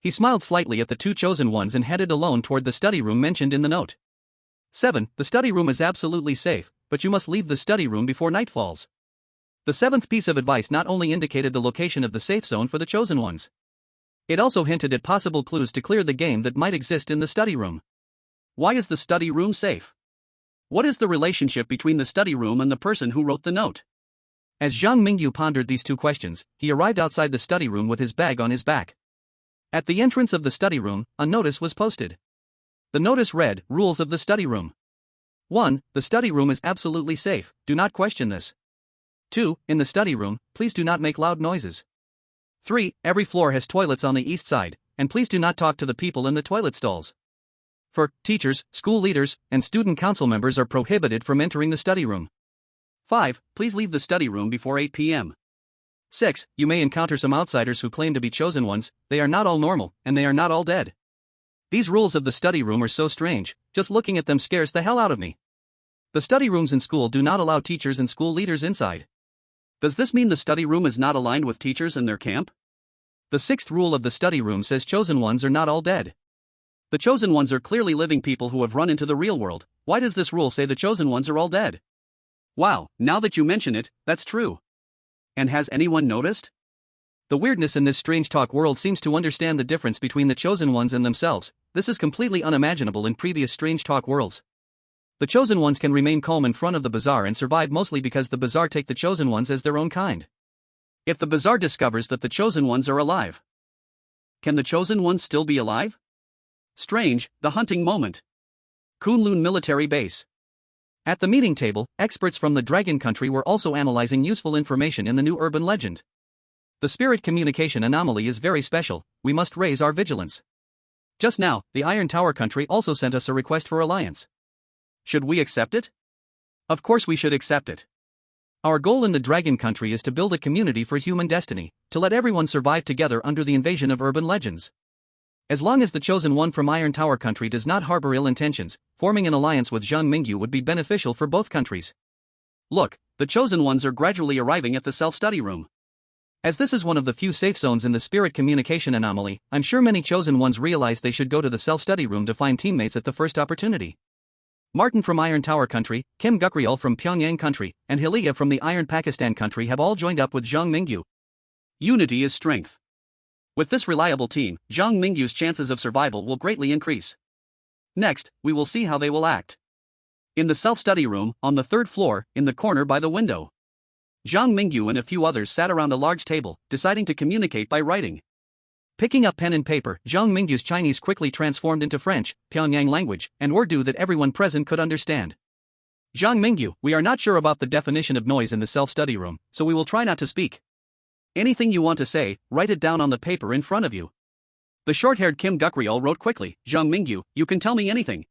He smiled slightly at the two chosen ones and headed alone toward the study room mentioned in the note. 7. The study room is absolutely safe, but you must leave the study room before night falls. The seventh piece of advice not only indicated the location of the safe zone for the chosen ones. It also hinted at possible clues to clear the game that might exist in the study room. Why is the study room safe? What is the relationship between the study room and the person who wrote the note? As Zhang Mingyu pondered these two questions, he arrived outside the study room with his bag on his back. At the entrance of the study room, a notice was posted. The notice read, Rules of the study room. 1. The study room is absolutely safe, do not question this. 2. In the study room, please do not make loud noises. 3. Every floor has toilets on the east side, and please do not talk to the people in the toilet stalls. For teachers, school leaders, and student council members are prohibited from entering the study room. 5. Please leave the study room before 8 p.m. 6. You may encounter some outsiders who claim to be chosen ones, they are not all normal, and they are not all dead. These rules of the study room are so strange, just looking at them scares the hell out of me. The study rooms in school do not allow teachers and school leaders inside. Does this mean the study room is not aligned with teachers and their camp? The sixth rule of the study room says chosen ones are not all dead. The chosen ones are clearly living people who have run into the real world. Why does this rule say the chosen ones are all dead? Wow, now that you mention it, that's true. And has anyone noticed? The weirdness in this strange talk world seems to understand the difference between the chosen ones and themselves. This is completely unimaginable in previous strange talk worlds. The chosen ones can remain calm in front of the bazaar and survive mostly because the bazaar take the chosen ones as their own kind. If the bazaar discovers that the chosen ones are alive, can the chosen ones still be alive? Strange, the hunting moment. Kunlun military base. At the meeting table, experts from the Dragon Country were also analyzing useful information in the new urban legend. The spirit communication anomaly is very special, we must raise our vigilance. Just now, the Iron Tower Country also sent us a request for alliance. Should we accept it? Of course we should accept it. Our goal in the Dragon Country is to build a community for human destiny, to let everyone survive together under the invasion of urban legends. As long as the chosen one from Iron Tower Country does not harbor ill intentions, forming an alliance with Zhang Mingyu would be beneficial for both countries. Look, the chosen ones are gradually arriving at the self-study room. As this is one of the few safe zones in the spirit communication anomaly, I'm sure many chosen ones realize they should go to the self-study room to find teammates at the first opportunity. Martin from Iron Tower Country, Kim Gukriel from Pyongyang Country, and Hilia from the Iron Pakistan Country have all joined up with Zhang Mingyu. Unity is strength. With this reliable team, Zhang Mingyu's chances of survival will greatly increase. Next, we will see how they will act. In the self-study room, on the third floor, in the corner by the window, Zhang Mingyu and a few others sat around a large table, deciding to communicate by writing. Picking up pen and paper, Zhang Mingyu's Chinese quickly transformed into French, Pyongyang language, and Urdu that everyone present could understand. Zhang Mingyu, we are not sure about the definition of noise in the self-study room, so we will try not to speak. Anything you want to say, write it down on the paper in front of you. The short-haired Kim Gukriel wrote quickly, Zhang Mingyu, you can tell me anything.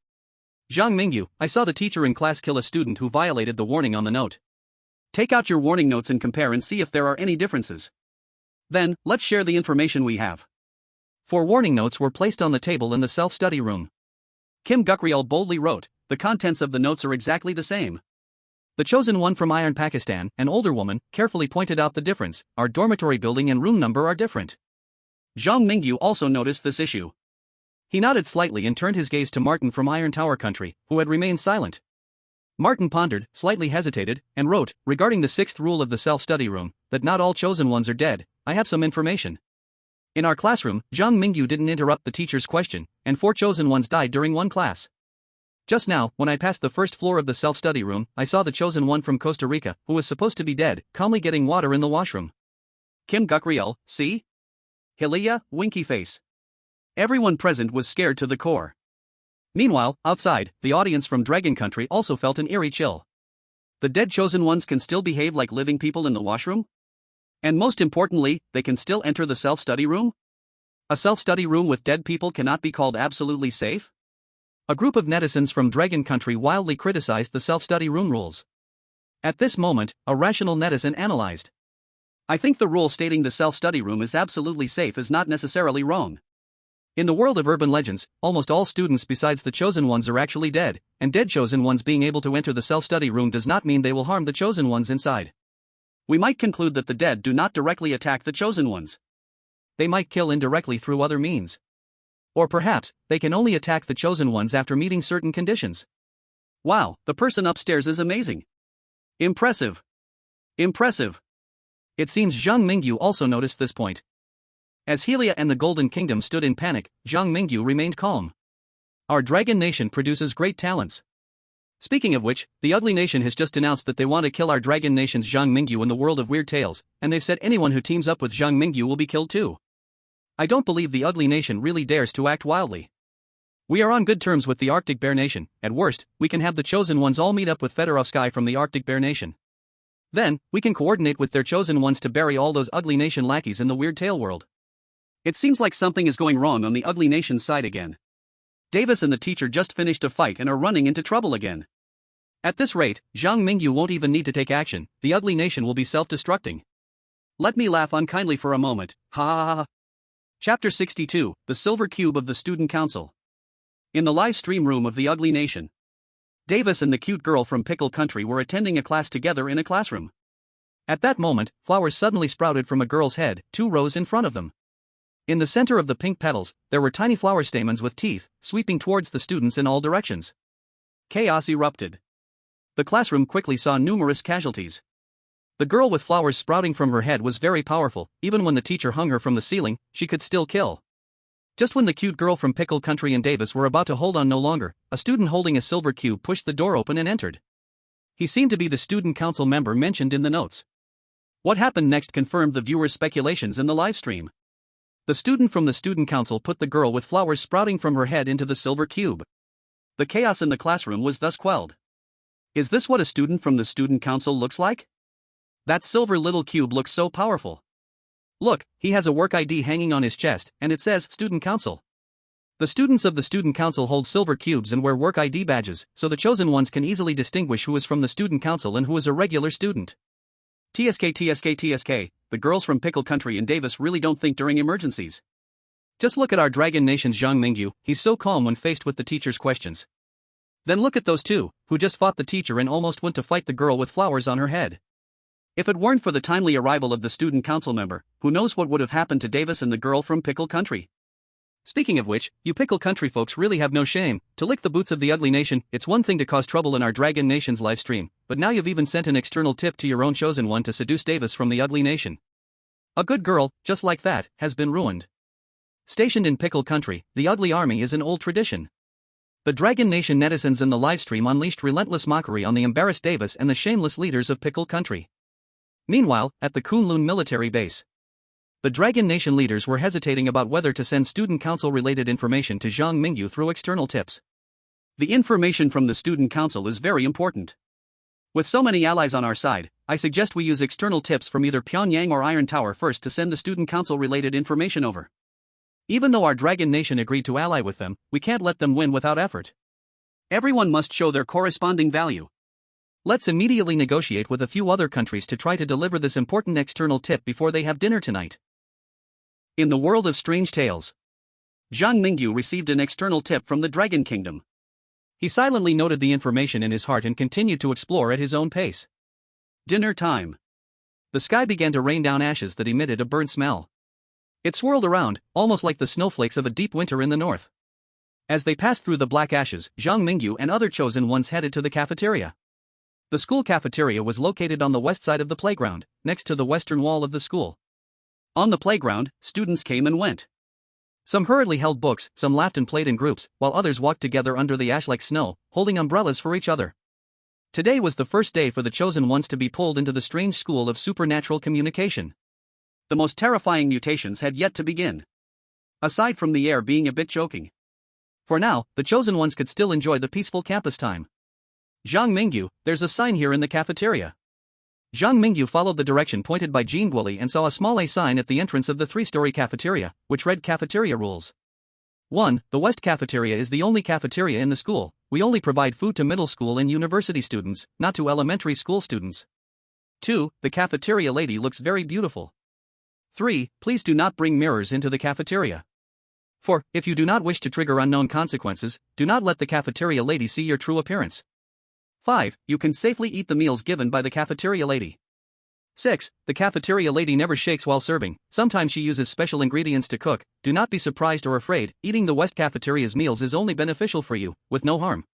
Zhang Mingyu, I saw the teacher in class kill a student who violated the warning on the note. Take out your warning notes and compare and see if there are any differences. Then, let's share the information we have. 4 warning notes were placed on the table in the self-study room. Kim Gukriel boldly wrote, the contents of the notes are exactly the same. The chosen one from Iron Pakistan, an older woman, carefully pointed out the difference, our dormitory building and room number are different. Zhang Mingyu also noticed this issue. He nodded slightly and turned his gaze to Martin from Iron Tower Country, who had remained silent. Martin pondered, slightly hesitated, and wrote, regarding the 6th rule of the self-study room, that not all chosen ones are dead, I have some information. In our classroom, Zhang Mingyu didn't interrupt the teacher's question, and 4 chosen ones died during one class. Just now, when I passed the first floor of the self-study room, I saw the chosen one from Costa Rica, who was supposed to be dead, calmly getting water in the washroom. Kim Gukriel, see? Hilia, winky face. Everyone present was scared to the core. Meanwhile, outside, the audience from Dragon Country also felt an eerie chill. The dead chosen ones can still behave like living people in the washroom? And most importantly, they can still enter the self-study room? A self-study room with dead people cannot be called absolutely safe? A group of netizens from Dragon Country wildly criticized the self-study room rules. At this moment, a rational netizen analyzed. I think the rule stating the self-study room is absolutely safe is not necessarily wrong. In the world of urban legends, almost all students besides the chosen ones are actually dead, and dead chosen ones being able to enter the self-study room does not mean they will harm the chosen ones inside. We might conclude that the dead do not directly attack the chosen ones. They might kill indirectly through other means. Or perhaps, they can only attack the chosen ones after meeting certain conditions. Wow, the person upstairs is amazing. Impressive. Impressive. It seems Zhang Mingyu also noticed this point. As Helia and the Golden Kingdom stood in panic, Zhang Mingyu remained calm. Our Dragon Nation produces great talents. Speaking of which, the Ugly Nation has just announced that they want to kill our Dragon Nation's Zhang Mingyu in the world of weird tales, and they've said anyone who teams up with Zhang Mingyu will be killed too. I don't believe the Ugly Nation really dares to act wildly. We are on good terms with the Arctic Bear Nation. At worst, we can have the Chosen Ones all meet up with Fedorovsky from the Arctic Bear Nation. Then, we can coordinate with their Chosen Ones to bury all those Ugly Nation lackeys in the weird tale world. It seems like something is going wrong on the Ugly Nation's side again. Davis and the teacher just finished a fight and are running into trouble again. At this rate, Zhang Mingyu won't even need to take action, the Ugly Nation will be self-destructing. Let me laugh unkindly for a moment, ha ha ha ha. Chapter 62, The Silver Cube of the Student Council. In the live stream room of the Ugly Nation, Davis and the cute girl from Pickle Country were attending a class together in a classroom. At that moment, flowers suddenly sprouted from a girl's head, 2 rows in front of them. In the center of the pink petals, there were tiny flower stamens with teeth, sweeping towards the students in all directions. Chaos erupted. The classroom quickly saw numerous casualties. The girl with flowers sprouting from her head was very powerful. Even when the teacher hung her from the ceiling, she could still kill. Just when the cute girl from Pickle Country and Davis were about to hold on no longer, a student holding a silver cube pushed the door open and entered. He seemed to be the student council member mentioned in the notes. What happened next confirmed the viewers' speculations in the live stream. The student from the student council put the girl with flowers sprouting from her head into the silver cube. The chaos in the classroom was thus quelled. Is this what a student from the student council looks like? That silver little cube looks so powerful. Look, he has a work ID hanging on his chest, and it says Student Council. The students of the Student Council hold silver cubes and wear work ID badges, so the chosen ones can easily distinguish who is from the Student Council and who is a regular student. TSK, the girls from Pickle Country and Davis really don't think during emergencies. Just look at our Dragon Nation's Zhang Mingyu, he's so calm when faced with the teacher's questions. Then look at those 2, who just fought the teacher and almost went to fight the girl with flowers on her head. If it weren't for the timely arrival of the student council member, who knows what would have happened to Davis and the girl from Pickle Country. Speaking of which, you Pickle Country folks really have no shame to lick the boots of the Ugly Nation. It's one thing to cause trouble in our Dragon Nation's live stream, but now you've even sent an external tip to your own chosen one to seduce Davis from the Ugly Nation. A good girl, just like that, has been ruined. Stationed in Pickle Country, the Ugly Army is an old tradition. The Dragon Nation netizens in the livestream unleashed relentless mockery on the embarrassed Davis and the shameless leaders of Pickle Country. Meanwhile, at the Kunlun military base, the Dragon Nation leaders were hesitating about whether to send student council-related information to Zhang Mingyu through external tips. The information from the student council is very important. With so many allies on our side, I suggest we use external tips from either Pyongyang or Iron Tower first to send the student council-related information over. Even though our Dragon Nation agreed to ally with them, we can't let them win without effort. Everyone must show their corresponding value. Let's immediately negotiate with a few other countries to try to deliver this important external tip before they have dinner tonight. In the world of strange tales, Zhang Mingyu received an external tip from the Dragon Kingdom. He silently noted the information in his heart and continued to explore at his own pace. Dinner time. The sky began to rain down ashes that emitted a burnt smell. It swirled around, almost like the snowflakes of a deep winter in the north. As they passed through the black ashes, Zhang Mingyu and other chosen ones headed to the cafeteria. The school cafeteria was located on the west side of the playground, next to the western wall of the school. On the playground, students came and went. Some hurriedly held books, some laughed and played in groups, while others walked together under the ash-like snow, holding umbrellas for each other. Today was the first day for the chosen ones to be pulled into the strange school of supernatural communication. The most terrifying mutations had yet to begin. Aside from the air being a bit choking. For now, the chosen ones could still enjoy the peaceful campus time. Zhang Mingyu, there's a sign here in the cafeteria. Zhang Mingyu followed the direction pointed by Jean Guoli and saw a small A sign at the entrance of the 3-story cafeteria, which read Cafeteria Rules. 1. The West Cafeteria is the only cafeteria in the school. We only provide food to middle school and university students, not to elementary school students. 2. The cafeteria lady looks very beautiful. 3. Please do not bring mirrors into the cafeteria. 4. If you do not wish to trigger unknown consequences, do not let the cafeteria lady see your true appearance. 5. You can safely eat the meals given by the cafeteria lady. 6. The cafeteria lady never shakes while serving, sometimes she uses special ingredients to cook. Do not be surprised or afraid, eating the West Cafeteria's meals is only beneficial for you, with no harm.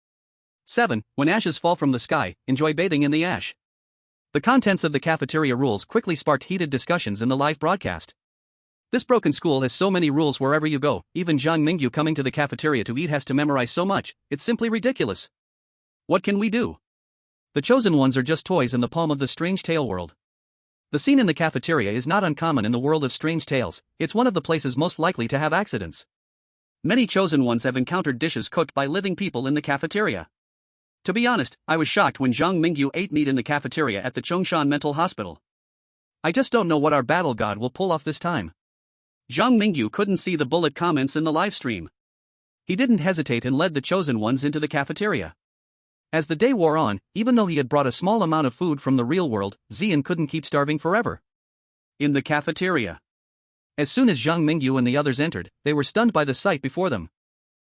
7. When ashes fall from the sky, enjoy bathing in the ash. The contents of the cafeteria rules quickly sparked heated discussions in the live broadcast. This broken school has so many rules wherever you go, even Zhang Mingyu coming to the cafeteria to eat has to memorize so much, it's simply ridiculous. What can we do? The chosen ones are just toys in the palm of the strange tale world. The scene in the cafeteria is not uncommon in the world of strange tales, it's one of the places most likely to have accidents. Many chosen ones have encountered dishes cooked by living people in the cafeteria. To be honest, I was shocked when Zhang Mingyu ate meat in the cafeteria at the Chongshan Mental Hospital. I just don't know what our battle god will pull off this time. Zhang Mingyu couldn't see the bullet comments in the live stream. He didn't hesitate and led the chosen ones into the cafeteria. As the day wore on, even though he had brought a small amount of food from the real world, Xian couldn't keep starving forever. In the cafeteria. As soon as Zhang Mingyu and the others entered, they were stunned by the sight before them.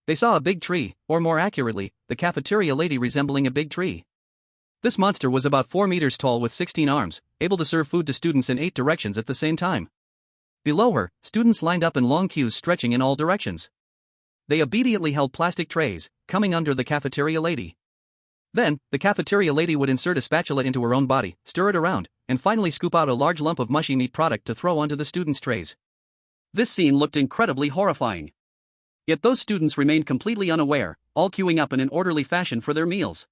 They saw a big tree, or more accurately, the cafeteria lady resembling a big tree. This monster was about 4 meters tall with 16 arms, able to serve food to students in 8 directions at the same time. Below her, students lined up in long queues stretching in all directions. They obediently held plastic trays, coming under the cafeteria lady. Then, the cafeteria lady would insert a spatula into her own body, stir it around, and finally scoop out a large lump of mushy meat product to throw onto the students' trays. This scene looked incredibly horrifying. Yet those students remained completely unaware, all queuing up in an orderly fashion for their meals.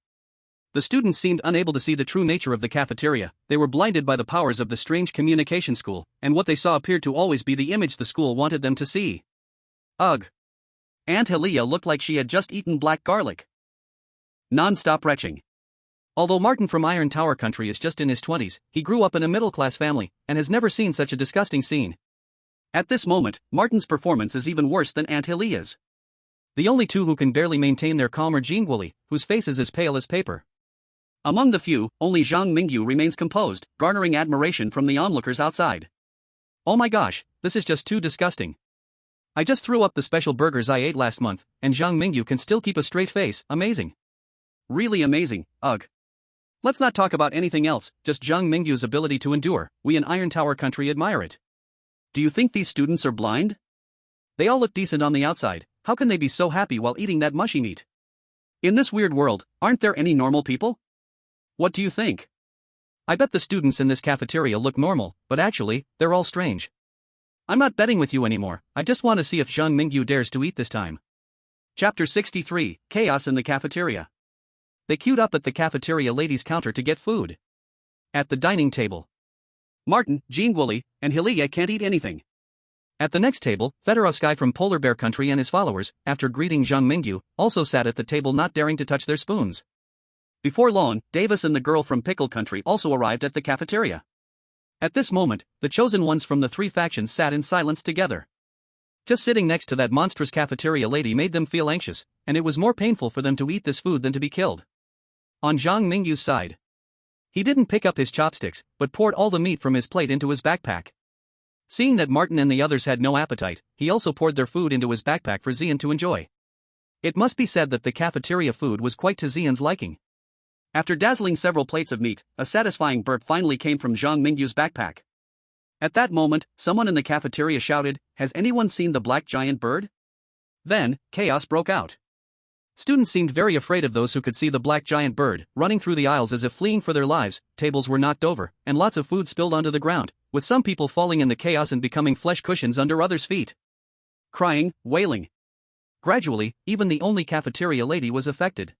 The students seemed unable to see the true nature of the cafeteria, they were blinded by the powers of the strange communication school, and what they saw appeared to always be the image the school wanted them to see. Ugh. Aunt Helia looked like she had just eaten black garlic. Non-stop retching. Although Martin from Iron Tower Country is just in his 20s, he grew up in a middle-class family, and has never seen such a disgusting scene. At this moment, Martin's performance is even worse than Aunt Helia's. The only two who can barely maintain their calm are Jingguoli, whose face is as pale as paper. Among the few, only Zhang Mingyu remains composed, garnering admiration from the onlookers outside. Oh my gosh, this is just too disgusting. I just threw up the special burgers I ate last month, and Zhang Mingyu can still keep a straight face, amazing. Really amazing, ugh. Let's not talk about anything else, just Zhang Mingyu's ability to endure, we in Iron Tower Country admire it. Do you think these students are blind? They all look decent on the outside, how can they be so happy while eating that mushy meat? In this weird world, aren't there any normal people? What do you think? I bet the students in this cafeteria look normal, but actually, they're all strange. I'm not betting with you anymore, I just want to see if Zhang Mingyu dares to eat this time. Chapter 63, Chaos in the Cafeteria. They queued up at the cafeteria lady's counter to get food. At the dining table, Martin, Jingguoli, and Helia can't eat anything. At the next table, Fedorovsky from Polar Bear Country and his followers, after greeting Zhang Mingyu, also sat at the table not daring to touch their spoons. Before long, Davis and the girl from Pickle Country also arrived at the cafeteria. At this moment, the chosen ones from the 3 factions sat in silence together. Just sitting next to that monstrous cafeteria lady made them feel anxious, and it was more painful for them to eat this food than to be killed. On Zhang Mingyu's side, he didn't pick up his chopsticks, but poured all the meat from his plate into his backpack. Seeing that Martin and the others had no appetite, he also poured their food into his backpack for Xian to enjoy. It must be said that the cafeteria food was quite to Xian's liking. After dazzling several plates of meat, a satisfying burp finally came from Zhang Mingyu's backpack. At that moment, someone in the cafeteria shouted, "Has anyone seen the black giant bird?" Then, chaos broke out. Students seemed very afraid of those who could see the black giant bird, running through the aisles as if fleeing for their lives, tables were knocked over, and lots of food spilled onto the ground, with some people falling in the chaos and becoming flesh cushions under others' feet. Crying, wailing. Gradually, even the only cafeteria lady was affected.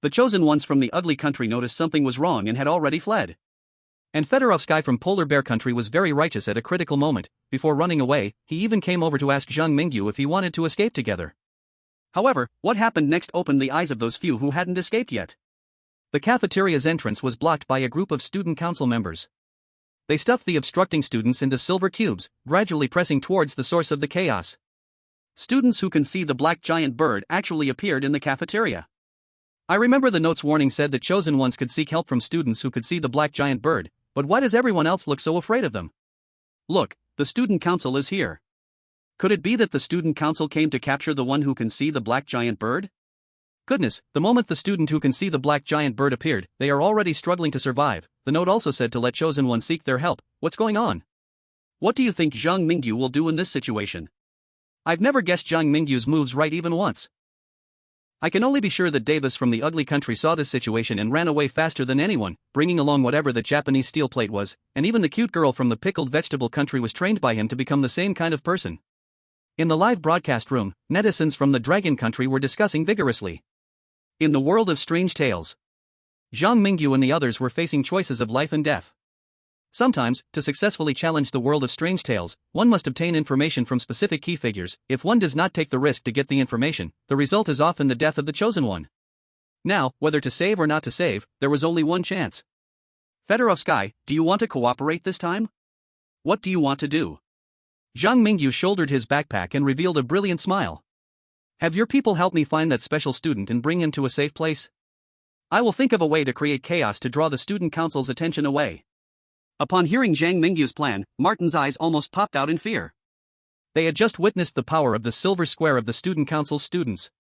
The chosen ones from the ugly country noticed something was wrong and had already fled. And Fedorovsky from Polar Bear Country was very righteous at a critical moment. Before running away, he even came over to ask Zhang Mingyu if he wanted to escape together. However, what happened next opened the eyes of those few who hadn't escaped yet. The cafeteria's entrance was blocked by a group of student council members. They stuffed the obstructing students into silver cubes, gradually pressing towards the source of the chaos. Students who can see the black giant bird actually appeared in the cafeteria. I remember the note's warning said that chosen ones could seek help from students who could see the black giant bird, but why does everyone else look so afraid of them? Look, the student council is here. Could it be that the student council came to capture the one who can see the black giant bird? Goodness, the moment the student who can see the black giant bird appeared, they are already struggling to survive. The note also said to let chosen ones seek their help. What's going on? What do you think Zhang Mingyu will do in this situation? I've never guessed Zhang Mingyu's moves right even once. I can only be sure that Davis from the ugly country saw this situation and ran away faster than anyone, bringing along whatever the Japanese steel plate was, and even the cute girl from the pickled vegetable country was trained by him to become the same kind of person. In the live broadcast room, netizens from the Dragon Country were discussing vigorously. In the world of strange tales, Zhang Mingyu and the others were facing choices of life and death. Sometimes, to successfully challenge the world of strange tales, one must obtain information from specific key figures. If one does not take the risk to get the information, the result is often the death of the chosen one. Now, whether to save or not to save, there was only one chance. Fedorovsky, do you want to cooperate this time? What do you want to do? Zhang Mingyu shouldered his backpack and revealed a brilliant smile. Have your people help me find that special student and bring him to a safe place? I will think of a way to create chaos to draw the student council's attention away. Upon hearing Zhang Mingyu's plan, Martin's eyes almost popped out in fear. They had just witnessed the power of the silver square of the student council's students.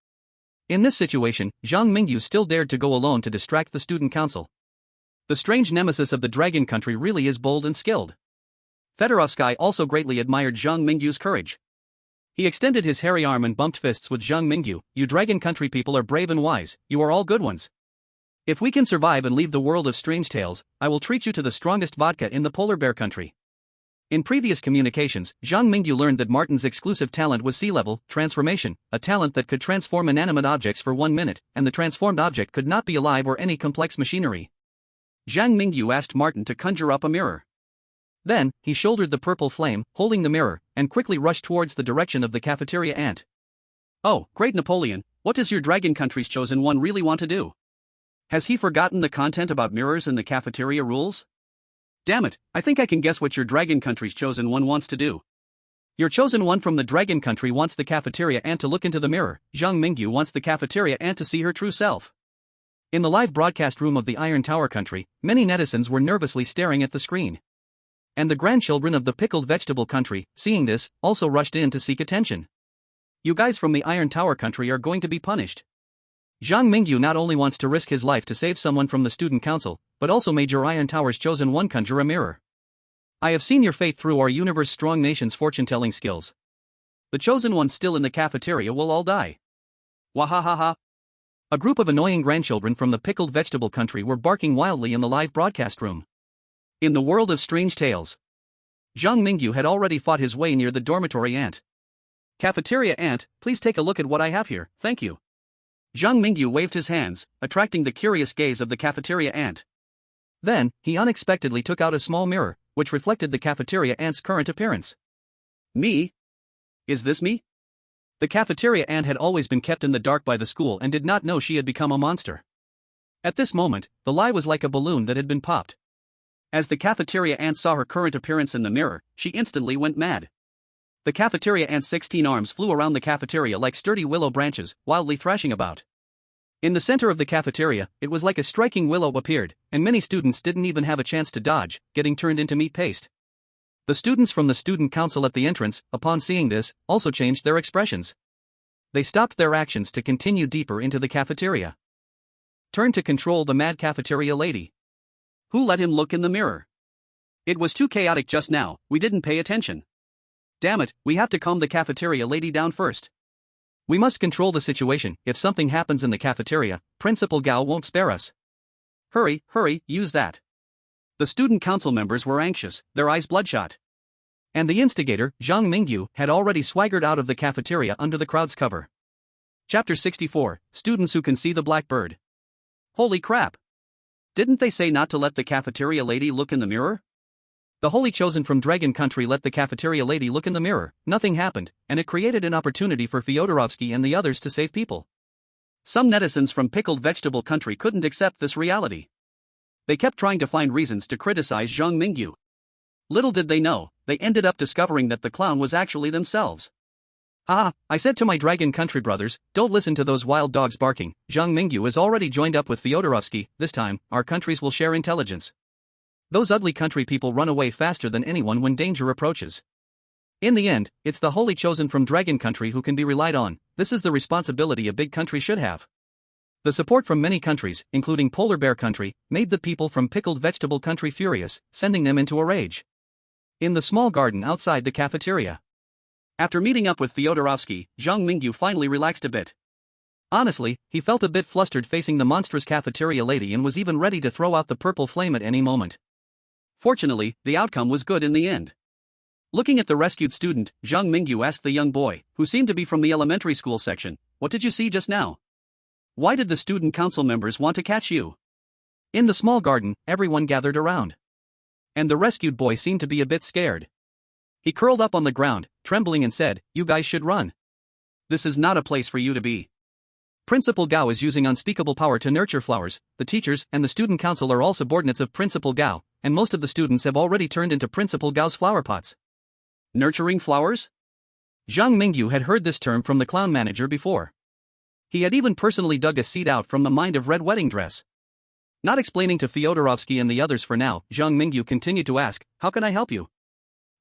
In this situation, Zhang Mingyu still dared to go alone to distract the student council. The strange nemesis of the Dragon Country really is bold and skilled. Fedorovsky also greatly admired Zhang Mingyu's courage. He extended his hairy arm and bumped fists with Zhang Mingyu. You Dragon Country people are brave and wise, you are all good ones. If we can survive and leave the world of strange tales, I will treat you to the strongest vodka in the polar bear country. In previous communications, Zhang Mingyu learned that Martin's exclusive talent was sea-level transformation, a talent that could transform inanimate objects for 1 minute, and the transformed object could not be alive or any complex machinery. Zhang Mingyu asked Martin to conjure up a mirror. Then, he shouldered the purple flame, holding the mirror, and quickly rushed towards the direction of the cafeteria ant. Oh, great Napoleon, what does your Dragon Country's chosen one really want to do? Has he forgotten the content about mirrors and the cafeteria rules? Damn it, I think I can guess what your Dragon Country's chosen one wants to do. Your chosen one from the Dragon Country wants the cafeteria ant to look into the mirror. Zhang Mingyu wants the cafeteria ant to see her true self. In the live broadcast room of the Iron Tower Country, many netizens were nervously staring at the screen. And the grandchildren of the pickled vegetable country, seeing this, also rushed in to seek attention. You guys from the Iron Tower Country are going to be punished. Zhang Mingyu not only wants to risk his life to save someone from the student council, but also made your Iron Tower's chosen one conjure a mirror. I have seen your fate through our universe strong nation's fortune-telling skills. The chosen ones still in the cafeteria will all die. Wahahaha. A group of annoying grandchildren from the pickled vegetable country were barking wildly in the live broadcast room. In the world of strange tales, Zhang Mingyu had already fought his way near the dormitory ant. Cafeteria ant, please take a look at what I have here, thank you. Zhang Mingyu waved his hands, attracting the curious gaze of the cafeteria ant. Then, he unexpectedly took out a small mirror, which reflected the cafeteria ant's current appearance. Me? Is this me? The cafeteria ant had always been kept in the dark by the school and did not know she had become a monster. At this moment, the lie was like a balloon that had been popped. As the cafeteria ant saw her current appearance in the mirror, she instantly went mad. The cafeteria ant's 16 arms flew around the cafeteria like sturdy willow branches, wildly thrashing about. In the center of the cafeteria, it was like a striking willow appeared, and many students didn't even have a chance to dodge, getting turned into meat paste. The students from the student council at the entrance, upon seeing this, also changed their expressions. They stopped their actions to continue deeper into the cafeteria. Turn to control the mad cafeteria lady. Who let him look in the mirror? It was too chaotic just now, we didn't pay attention. Damn it, we have to calm the cafeteria lady down first. We must control the situation. If something happens in the cafeteria, Principal Gao won't spare us. Hurry, hurry, use that. The student council members were anxious, their eyes bloodshot. And the instigator, Zhang Mingyu, had already swaggered out of the cafeteria under the crowd's cover. Chapter 64, Students Who Can See the Black Bird. Holy crap! Didn't they say not to let the cafeteria lady look in the mirror? The holy chosen from Dragon Country let the cafeteria lady look in the mirror, nothing happened, and it created an opportunity for Fyodorovsky and the others to save people. Some netizens from pickled vegetable country couldn't accept this reality. They kept trying to find reasons to criticize Zhang Mingyu. Little did they know, they ended up discovering that the clown was actually themselves. Ah, I said to my Dragon Country brothers, don't listen to those wild dogs barking. Zhang Mingyu has already joined up with Fyodorovsky. This time, our countries will share intelligence. Those ugly country people run away faster than anyone when danger approaches. In the end, it's the holy chosen from Dragon Country who can be relied on. This is the responsibility a big country should have. The support from many countries, including Polar Bear Country, made the people from Pickled Vegetable Country furious, sending them into a rage. In the small garden outside the cafeteria. After meeting up with Fyodorovsky, Zhang Mingyu finally relaxed a bit. Honestly, he felt a bit flustered facing the monstrous cafeteria lady and was even ready to throw out the purple flame at any moment. Fortunately, the outcome was good in the end. Looking at the rescued student, Zhang Mingyu asked the young boy, who seemed to be from the elementary school section, "What did you see just now? Why did the student council members want to catch you?" In the small garden, everyone gathered around. And the rescued boy seemed to be a bit scared. He curled up on the ground, trembling and said, "You guys should run. This is not a place for you to be. Principal Gao is using unspeakable power to nurture flowers. The teachers and the student council are all subordinates of Principal Gao, and most of the students have already turned into Principal Gao's flower pots." Nurturing flowers? Zhang Mingyu had heard this term from the clown manager before. He had even personally dug a seed out from the mind of Red Wedding Dress. Not explaining to Fyodorovsky and the others for now, Zhang Mingyu continued to ask, "How can I help you?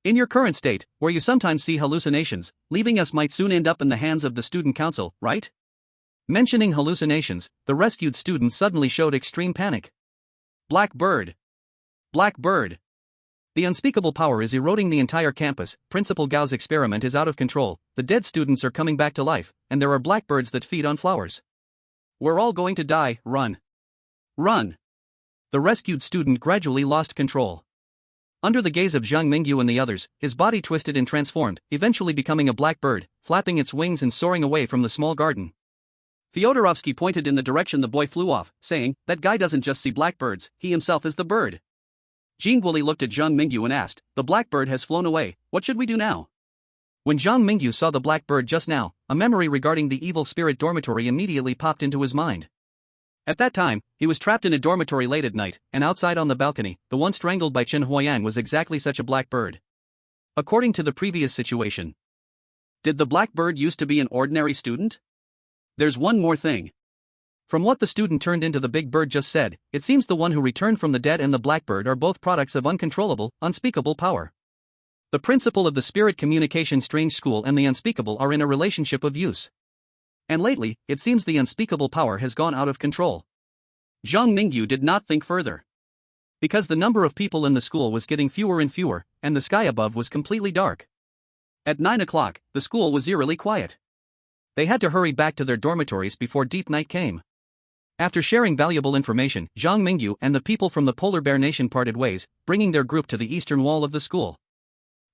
In your current state, where you sometimes see hallucinations, leaving us might soon end up in the hands of the student council, right?" Mentioning hallucinations, the rescued student suddenly showed extreme panic. "Black bird! Black bird! The unspeakable power is eroding the entire campus, Principal Gao's experiment is out of control, the dead students are coming back to life, and there are blackbirds that feed on flowers. We're all going to die, run! Run!" The rescued student gradually lost control. Under the gaze of Zhang Mingyu and the others, his body twisted and transformed, eventually becoming a black bird, flapping its wings and soaring away from the small garden. Fyodorovsky pointed in the direction the boy flew off, saying, "That guy doesn't just see blackbirds, he himself is the bird." Jean Guoli looked at Zhang Mingyu and asked, "The blackbird has flown away, what should we do now?" When Zhang Mingyu saw the blackbird just now, a memory regarding the evil spirit dormitory immediately popped into his mind. At that time, he was trapped in a dormitory late at night, and outside on the balcony, the one strangled by Chen Huoyang was exactly such a blackbird. According to the previous situation. Did the blackbird used to be an ordinary student? There's one more thing. From what the student turned into the big bird just said, it seems the one who returned from the dead and the blackbird are both products of uncontrollable, unspeakable power. The principal of the Spirit Communication Strange School and the unspeakable are in a relationship of use. And lately, it seems the unspeakable power has gone out of control. Zhang Mingyu did not think further. Because the number of people in the school was getting fewer and fewer, and the sky above was completely dark. At 9 o'clock, the school was eerily quiet. They had to hurry back to their dormitories before deep night came. After sharing valuable information, Zhang Mingyu and the people from the Polar Bear Nation parted ways, bringing their group to the eastern wall of the school.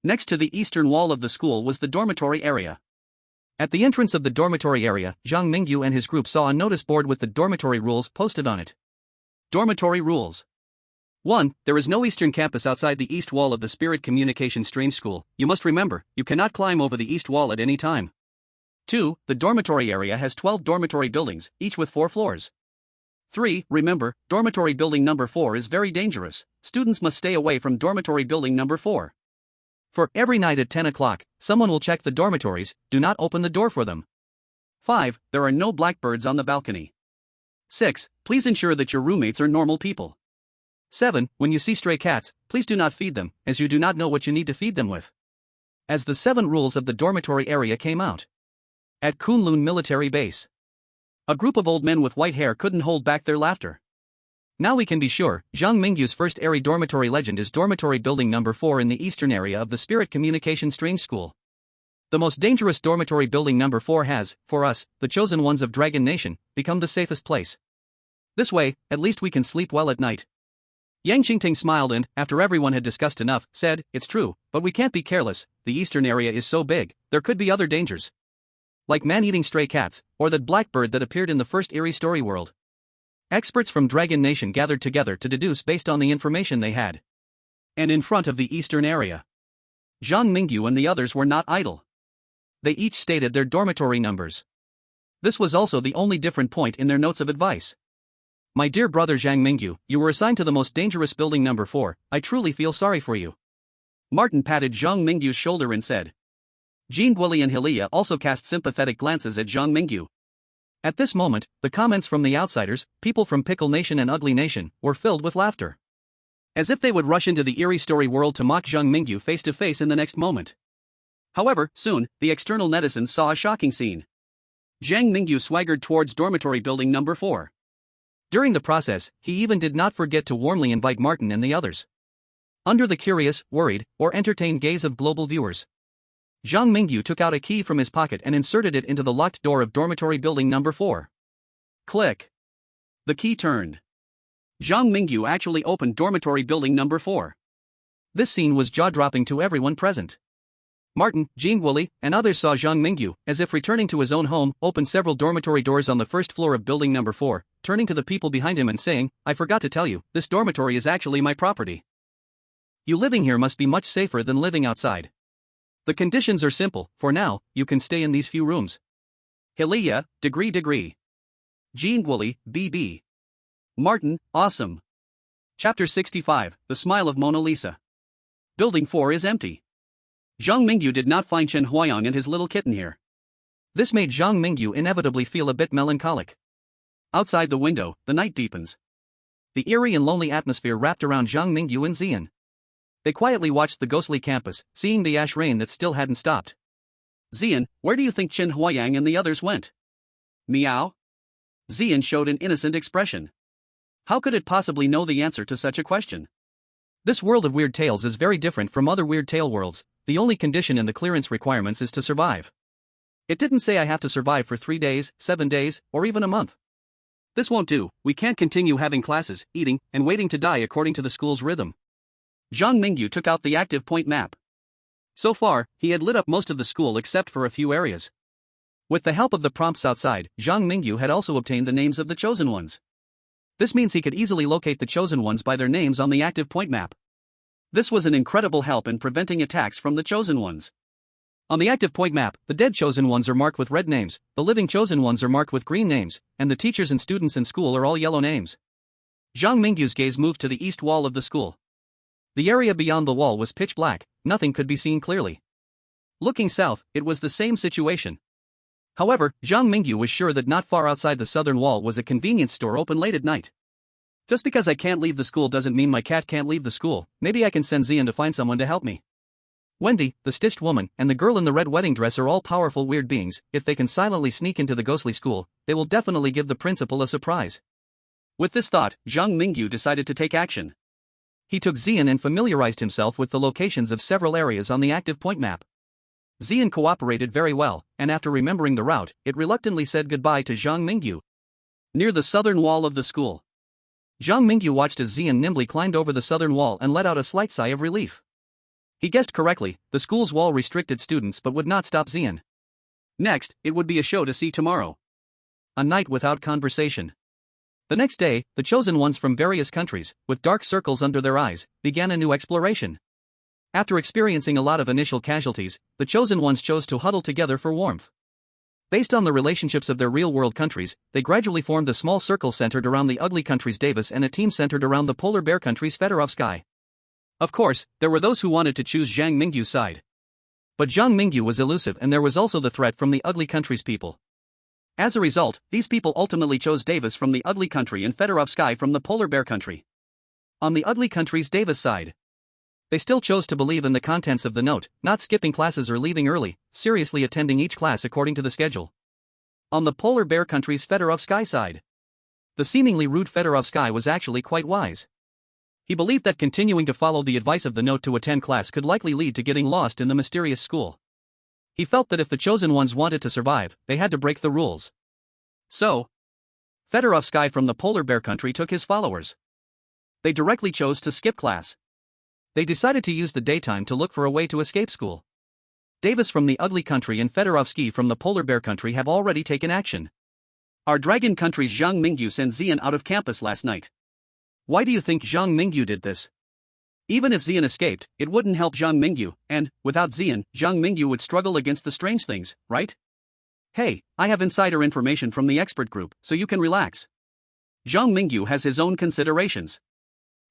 Next to the eastern wall of the school was the dormitory area. At the entrance of the dormitory area, Zhang Mingyu and his group saw a notice board with the dormitory rules posted on it. Dormitory rules. 1. There is no eastern campus outside the east wall of the Spirit Communication Strange School. You must remember, you cannot climb over the east wall at any time. 2. The dormitory area has 12 dormitory buildings, each with 4 floors. 3. Remember, dormitory building number 4 is very dangerous. Students must stay away from dormitory building number 4. For every night at 10 o'clock, someone will check the dormitories, do not open the door for them. 5. There are no blackbirds on the balcony. 6. Please ensure that your roommates are normal people. 7. When you see stray cats, please do not feed them, as you do not know what you need to feed them with. As the 7 rules of the dormitory area came out. At Kunlun Military Base. A group of old men with white hair couldn't hold back their laughter. Now we can be sure, Zhang Mingyu's first airy dormitory legend is dormitory building number 4 in the eastern area of the Spirit Communication Strange School. The most dangerous dormitory building number 4 has, for us, the chosen ones of Dragon Nation, become the safest place. This way, at least we can sleep well at night. Yang Qingting smiled and, after everyone had discussed enough, said, "It's true, but we can't be careless, the eastern area is so big, there could be other dangers. Like man-eating stray cats, or that blackbird that appeared in the first eerie story world." Experts from Dragon Nation gathered together to deduce based on the information they had. And in front of the eastern area, Zhang Mingyu and the others were not idle. They each stated their dormitory numbers. This was also the only different point in their notes of advice. "My dear brother Zhang Mingyu, you were assigned to the most dangerous building number 4, I truly feel sorry for you." Martin patted Zhang Mingyu's shoulder and said. Jean Guoli and Hilia also cast sympathetic glances at Zhang Mingyu. At this moment, the comments from the outsiders, people from Pickle Nation and Ugly Nation, were filled with laughter. As if they would rush into the eerie story world to mock Zhang Mingyu face to face in the next moment. However, soon, the external netizens saw a shocking scene. Zhang Mingyu swaggered towards dormitory building number 4. During the process, he even did not forget to warmly invite Martin and the others. Under the curious, worried, or entertained gaze of global viewers, Zhang Mingyu took out a key from his pocket and inserted it into the locked door of dormitory building number 4. Click. The key turned. Zhang Mingyu actually opened dormitory building number 4. This scene was jaw-dropping to everyone present. Martin, Jingwuli, and others saw Zhang Mingyu, as if returning to his own home, open several dormitory doors on the first floor of building number 4, turning to the people behind him and saying, "I forgot to tell you, this dormitory is actually my property. You living here must be much safer than living outside. The conditions are simple, for now, you can stay in these few rooms. Hilia, degree. Jingwuli, BB. Martin, awesome." Chapter 65, The Smile of Mona Lisa. Building 4 is empty. Zhang Mingyu did not find Chen Huayang and his little kitten here. This made Zhang Mingyu inevitably feel a bit melancholic. Outside the window, the night deepens. The eerie and lonely atmosphere wrapped around Zhang Mingyu and Xian. They quietly watched the ghostly campus, seeing the ash rain that still hadn't stopped. "Xian, where do you think Chen Huayang and the others went?" "Meow?" Xian showed an innocent expression. How could it possibly know the answer to such a question? This world of weird tales is very different from other weird tale worlds. The only condition in the clearance requirements is to survive. It didn't say I have to survive for 3 days, 7 days, or even a month. This won't do, we can't continue having classes, eating, and waiting to die according to the school's rhythm. Zhang Mingyu took out the active point map. So far, he had lit up most of the school except for a few areas. With the help of the prompts outside, Zhang Mingyu had also obtained the names of the chosen ones. This means he could easily locate the chosen ones by their names on the active point map. This was an incredible help in preventing attacks from the chosen ones. On the active point map, the dead chosen ones are marked with red names, the living chosen ones are marked with green names, and the teachers and students in school are all yellow names. Zhang Mingyu's gaze moved to the east wall of the school. The area beyond the wall was pitch black, nothing could be seen clearly. Looking south, it was the same situation. However, Zhang Mingyu was sure that not far outside the southern wall was a convenience store open late at night. Just because I can't leave the school doesn't mean my cat can't leave the school. Maybe I can send Xian to find someone to help me. Wendy, the stitched woman, and the girl in the red wedding dress are all powerful weird beings. If they can silently sneak into the ghostly school, they will definitely give the principal a surprise. With this thought, Zhang Mingyu decided to take action. He took Xian and familiarized himself with the locations of several areas on the active point map. Xian cooperated very well, and after remembering the route, it reluctantly said goodbye to Zhang Mingyu. Near the southern wall of the school, Zhang Mingyu watched as Xian nimbly climbed over the southern wall and let out a slight sigh of relief. He guessed correctly, the school's wall restricted students but would not stop Xian. Next, it would be a show to see tomorrow. A night without conversation. The next day, the chosen ones from various countries, with dark circles under their eyes, began a new exploration. After experiencing a lot of initial casualties, the chosen ones chose to huddle together for warmth. Based on the relationships of their real-world countries, they gradually formed a small circle centered around the ugly country's Davis and a team centered around the polar bear country's Fedorovsky. Of course, there were those who wanted to choose Zhang Mingyu's side. But Zhang Mingyu was elusive and there was also the threat from the ugly country's people. As a result, these people ultimately chose Davis from the ugly country and Fedorovsky from the polar bear country. On the ugly country's Davis side, they still chose to believe in the contents of the note, not skipping classes or leaving early, seriously attending each class according to the schedule. On the polar bear country's Fedorovsky side, the seemingly rude Fedorovsky was actually quite wise. He believed that continuing to follow the advice of the note to attend class could likely lead to getting lost in the mysterious school. He felt that if the chosen ones wanted to survive, they had to break the rules. So, Fedorovsky from the polar bear country took his followers. They directly chose to skip class. They decided to use the daytime to look for a way to escape school. Davis from the ugly country and Fedorovsky from the polar bear country have already taken action. Our dragon country's Zhang Mingyu sent Xian out of campus last night. Why do you think Zhang Mingyu did this? Even if Xian escaped, it wouldn't help Zhang Mingyu, and, without Xian, Zhang Mingyu would struggle against the strange things, right? Hey, I have insider information from the expert group, so you can relax. Zhang Mingyu has his own considerations.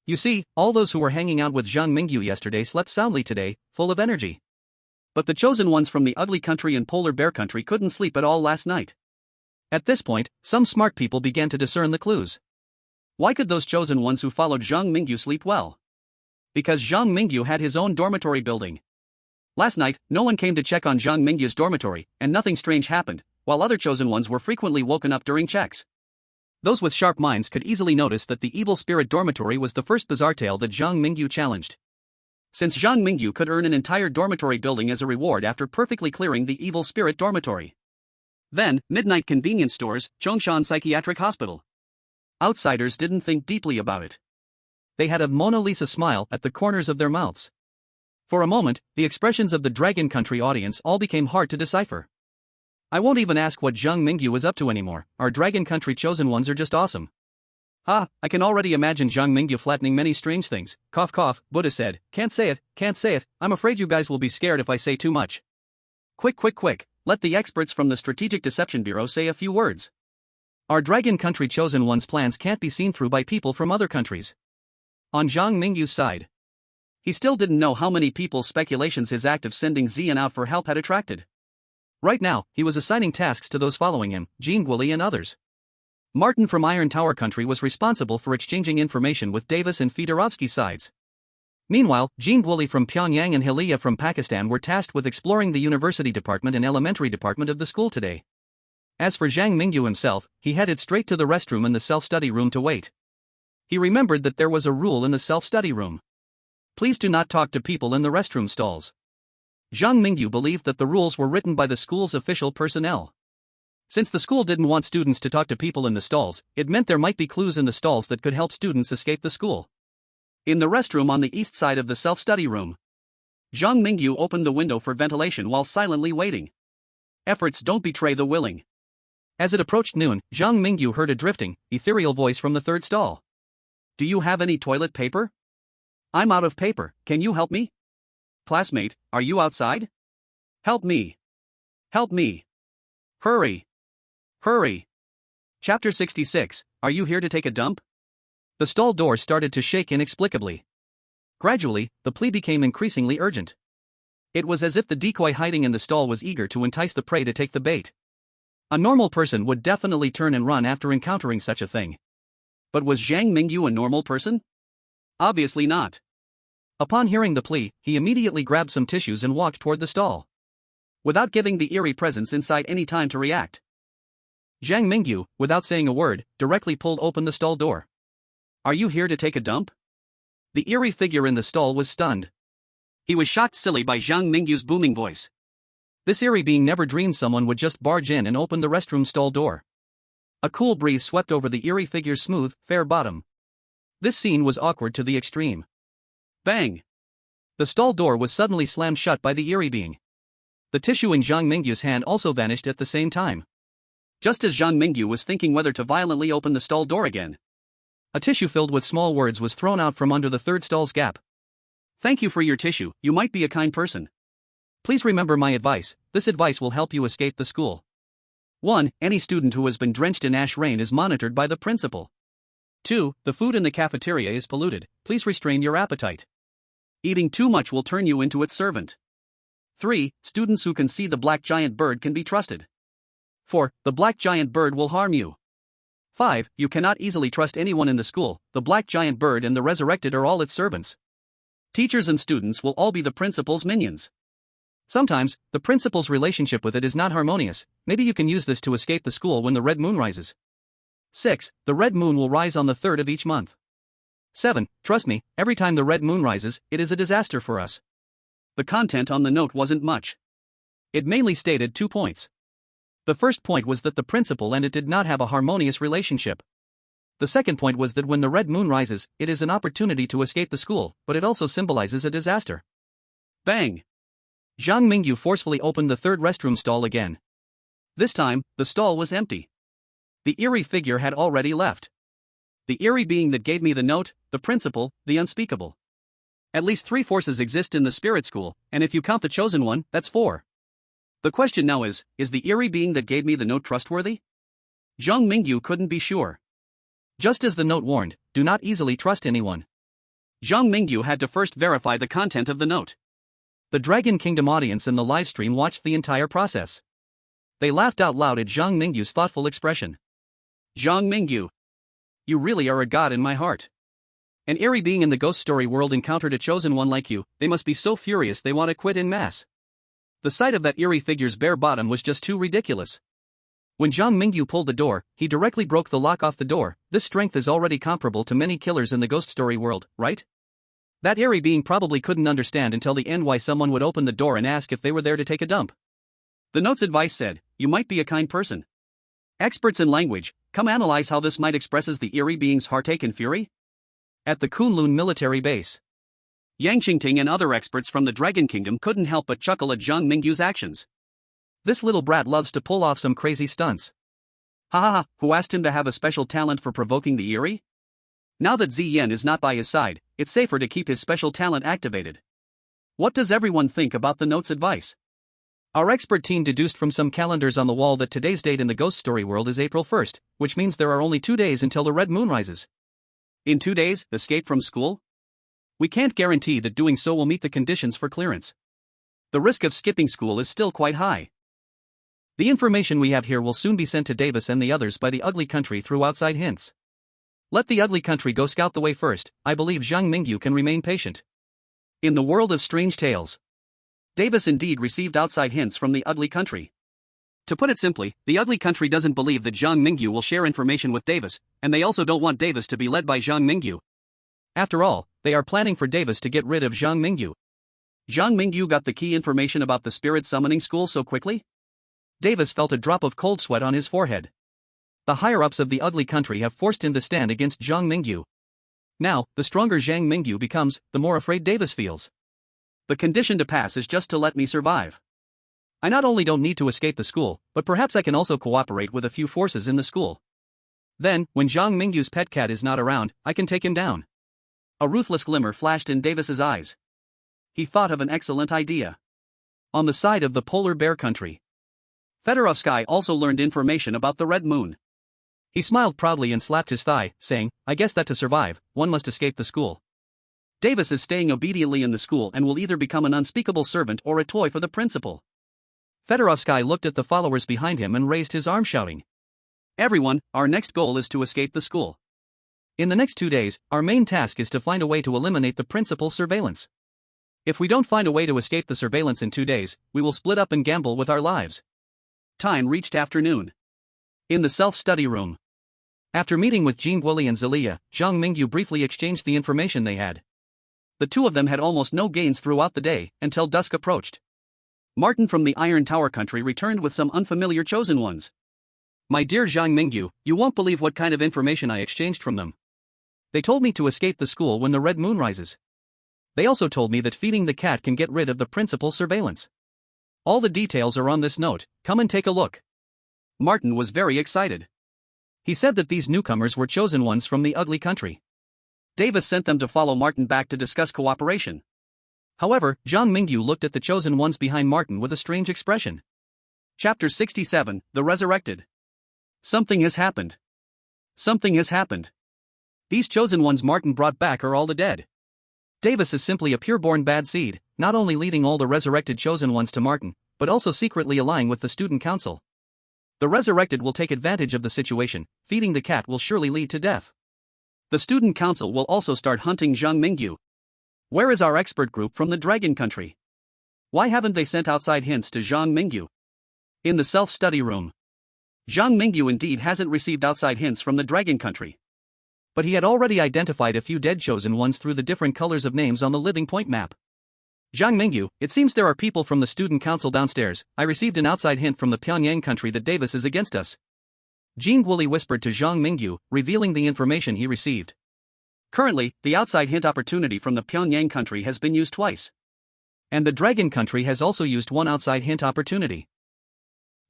You see, all those who were hanging out with Zhang Mingyu yesterday slept soundly today, full of energy. But the chosen ones from the ugly country and polar bear country couldn't sleep at all last night. At this point, some smart people began to discern the clues. Why could those chosen ones who followed Zhang Mingyu sleep well? Because Zhang Mingyu had his own dormitory building. Last night, no one came to check on Zhang Mingyu's dormitory, and nothing strange happened, while other chosen ones were frequently woken up during checks. Those with sharp minds could easily notice that the evil spirit dormitory was the first bizarre tale that Zhang Mingyu challenged. since Zhang Mingyu could earn an entire dormitory building as a reward after perfectly clearing the evil spirit dormitory. Then, midnight convenience stores, Chongshan Psychiatric Hospital. Outsiders didn't think deeply about it. They had a Mona Lisa smile at the corners of their mouths. For a moment, the expressions of the Dragon Country audience all became hard to decipher. I won't even ask what Zhang Mingyu is up to anymore, our Dragon Country chosen ones are just awesome. Ah, I can already imagine Zhang Mingyu flattening many strange things. Cough cough, Buddha said, can't say it, I'm afraid you guys will be scared if I say too much. Quick, let the experts from the Strategic Deception Bureau say a few words. Our Dragon Country chosen one's plans can't be seen through by people from other countries. On Zhang Mingyu's side, he still didn't know how many people's speculations his act of sending Xian out for help had attracted. Right now, he was assigning tasks to those following him, Jean Guoli and others. Martin from Iron Tower Country was responsible for exchanging information with Davis and Fedorovsky's sides. Meanwhile, Jean Guoli from Pyongyang and Hilia from Pakistan were tasked with exploring the university department and elementary department of the school today. As for Zhang Mingyu himself, he headed straight to the restroom in the self-study room to wait. He remembered that there was a rule in the self-study room. Please do not talk to people in the restroom stalls. Zhang Mingyu believed that the rules were written by the school's official personnel. Since the school didn't want students to talk to people in the stalls, it meant there might be clues in the stalls that could help students escape the school. In the restroom on the east side of the self-study room, Zhang Mingyu opened the window for ventilation while silently waiting. Efforts don't betray the willing. As it approached noon, Zhang Mingyu heard a drifting, ethereal voice from the third stall. Do you have any toilet paper? I'm out of paper, can you help me? Classmate, are you outside? Help me. Help me. Hurry. Hurry. Chapter 66, Are you here to take a dump? The stall door started to shake inexplicably. Gradually, the plea became increasingly urgent. It was as if the decoy hiding in the stall was eager to entice the prey to take the bait. A normal person would definitely turn and run after encountering such a thing. But was Zhang Mingyu a normal person? Obviously not. Upon hearing the plea, he immediately grabbed some tissues and walked toward the stall. Without giving the eerie presence inside any time to react, Zhang Mingyu, without saying a word, directly pulled open the stall door. Are you here to take a dump? The eerie figure in the stall was stunned. He was shocked silly by Zhang Mingyu's booming voice. This eerie being never dreamed someone would just barge in and open the restroom stall door. A cool breeze swept over the eerie figure's smooth, fair bottom. This scene was awkward to the extreme. Bang! The stall door was suddenly slammed shut by the eerie being. The tissue in Zhang Mingyu's hand also vanished at the same time. Just as Zhang Mingyu was thinking whether to violently open the stall door again, a tissue filled with small words was thrown out from under the third stall's gap. Thank you for your tissue, you might be a kind person. Please remember my advice, this advice will help you escape the school. 1. Any student who has been drenched in ash rain is monitored by the principal. 2. The food in the cafeteria is polluted, please restrain your appetite. Eating too much will turn you into its servant. 3. Students who can see the black giant bird can be trusted. 4. The black giant bird will harm you. 5. You cannot easily trust anyone in the school, the black giant bird and the resurrected are all its servants. Teachers and students will all be the principal's minions. Sometimes, the principal's relationship with it is not harmonious, maybe you can use this to escape the school when the red moon rises. 6. The red moon will rise on the 3rd of each month. 7. Trust me, every time the red moon rises, it is a disaster for us. The content on the note wasn't much. It mainly stated 2 points. The first point was that the principal and it did not have a harmonious relationship. The second point was that when the red moon rises, it is an opportunity to escape the school, but it also symbolizes a disaster. Bang! Zhang Mingyu forcefully opened the third restroom stall again. This time, the stall was empty. The eerie figure had already left. The eerie being that gave me the note, the principal, the unspeakable. At least 3 forces exist in the spirit school, and if you count the chosen one, that's 4. The question now is the eerie being that gave me the note trustworthy? Zhang Mingyu couldn't be sure. Just as the note warned, do not easily trust anyone. Zhang Mingyu had to first verify the content of the note. The Dragon Kingdom audience in the livestream watched the entire process. They laughed out loud at Zhang Mingyu's thoughtful expression. Zhang Mingyu, you really are a god in my heart. An eerie being in the ghost story world encountered a chosen one like you, they must be so furious they want to quit en masse. The sight of that eerie figure's bare bottom was just too ridiculous. When Zhang Mingyu pulled the door, he directly broke the lock off the door. This strength is already comparable to many killers in the ghost story world, right? That eerie being probably couldn't understand until the end why someone would open the door and ask if they were there to take a dump. The note's advice said, "You might be a kind person. Experts in language, come analyze how this might expresses the eerie being's heartache and fury." At the Kunlun military base, Yang Qingting and other experts from the Dragon Kingdom couldn't help but chuckle at Zhang Mingyu's actions. This little brat loves to pull off some crazy stunts. Ha ha ha, who asked him to have a special talent for provoking the eerie? Now that Ziyan is not by his side, it's safer to keep his special talent activated. What does everyone think about the note's advice? Our expert team deduced from some calendars on the wall that today's date in the ghost story world is April 1st, which means there are only 2 days until the red moon rises. In 2 days, escape from school? We can't guarantee that doing so will meet the conditions for clearance. The risk of skipping school is still quite high. The information we have here will soon be sent to Davis and the others by the ugly country through outside hints. Let the ugly country go scout the way first. I believe Zhang Mingyu can remain patient. In the world of strange tales, Davis indeed received outside hints from the ugly country. To put it simply, the ugly country doesn't believe that Zhang Mingyu will share information with Davis, and they also don't want Davis to be led by Zhang Mingyu. After all, they are planning for Davis to get rid of Zhang Mingyu. Zhang Mingyu got the key information about the spirit summoning school so quickly? Davis felt a drop of cold sweat on his forehead. The higher-ups of the ugly country have forced him to stand against Zhang Mingyu. Now, the stronger Zhang Mingyu becomes, the more afraid Davis feels. The condition to pass is just to let me survive. I not only don't need to escape the school, but perhaps I can also cooperate with a few forces in the school. Then, when Zhang Mingyu's pet cat is not around, I can take him down. A ruthless glimmer flashed in Davis's eyes. He thought of an excellent idea. On the side of the polar bear country, Fedorovsky also learned information about the red moon. He smiled proudly and slapped his thigh, saying, "I guess that to survive, one must escape the school." Davis is staying obediently in the school and will either become an unspeakable servant or a toy for the principal. Fedorovsky looked at the followers behind him and raised his arm, shouting, "Everyone, our next goal is to escape the school. In the next 2 days, our main task is to find a way to eliminate the principal's surveillance. If we don't find a way to escape the surveillance in 2 days, we will split up and gamble with our lives." Time reached afternoon. In the self-study room, after meeting with Jean Guoli and Zelia, Zhang Mingyu briefly exchanged the information they had. The two of them had almost no gains throughout the day, until dusk approached. Martin from the Iron Tower country returned with some unfamiliar chosen ones. "My dear Zhang Mingyu, you won't believe what kind of information I exchanged from them. They told me to escape the school when the red moon rises. They also told me that feeding the cat can get rid of the principal's surveillance. All the details are on this note, come and take a look." Martin was very excited. He said that these newcomers were chosen ones from the ugly country. Davis sent them to follow Martin back to discuss cooperation. However, Zhang Mingyu looked at the chosen ones behind Martin with a strange expression. Chapter 67, The Resurrected. Something has happened. Something has happened. These chosen ones Martin brought back are all the dead. Davis is simply a pure-born bad seed, not only leading all the resurrected chosen ones to Martin, but also secretly allying with the student council. The resurrected will take advantage of the situation. Feeding the cat will surely lead to death. The student council will also start hunting Zhang Mingyu. Where is our expert group from the Dragon Country? Why haven't they sent outside hints to Zhang Mingyu? In the self-study room, Zhang Mingyu indeed hasn't received outside hints from the Dragon Country. But he had already identified a few dead chosen ones through the different colors of names on the living point map. "Zhang Mingyu, it seems there are people from the student council downstairs. I received an outside hint from the Pyongyang country that Davis is against us." Jean Guoli whispered to Zhang Mingyu, revealing the information he received. Currently, the outside hint opportunity from the Pyongyang country has been used twice. And the Dragon country has also used one outside hint opportunity.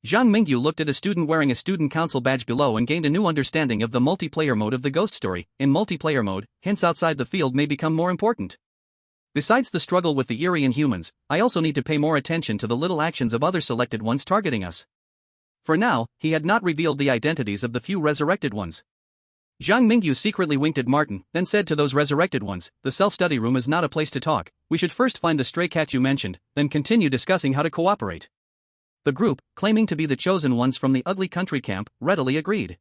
Zhang Mingyu looked at a student wearing a student council badge below and gained a new understanding of the multiplayer mode of the ghost story. In multiplayer mode, hints outside the field may become more important. Besides the struggle with the eerie and humans, I also need to pay more attention to the little actions of other selected ones targeting us. For now, he had not revealed the identities of the few resurrected ones. Zhang Mingyu secretly winked at Martin, then said to those resurrected ones, "The self-study room is not a place to talk. We should first find the stray cat you mentioned, then continue discussing how to cooperate." The group, claiming to be the chosen ones from the ugly country camp, readily agreed.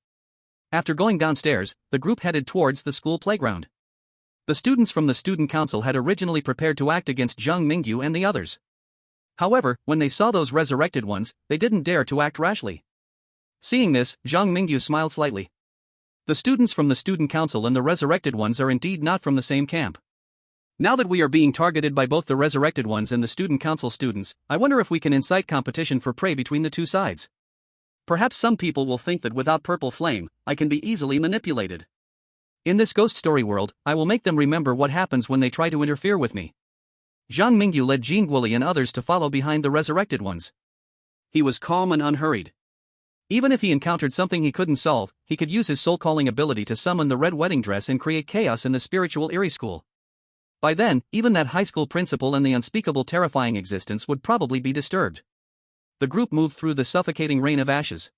After going downstairs, the group headed towards the school playground. The students from the student council had originally prepared to act against Zhang Mingyu and the others. However, when they saw those resurrected ones, they didn't dare to act rashly. Seeing this, Zhang Mingyu smiled slightly. The students from the student council and the resurrected ones are indeed not from the same camp. Now that we are being targeted by both the resurrected ones and the student council students, I wonder if we can incite competition for prey between the two sides. Perhaps some people will think that without purple flame, I can be easily manipulated. In this ghost story world, I will make them remember what happens when they try to interfere with me. Zhang Mingyu led Jin Guoli and others to follow behind the resurrected ones. He was calm and unhurried. Even if he encountered something he couldn't solve, he could use his soul-calling ability to summon the red wedding dress and create chaos in the spiritual Eerie school. By then, even that high school principal and the unspeakable terrifying existence would probably be disturbed. The group moved through the suffocating rain of ashes.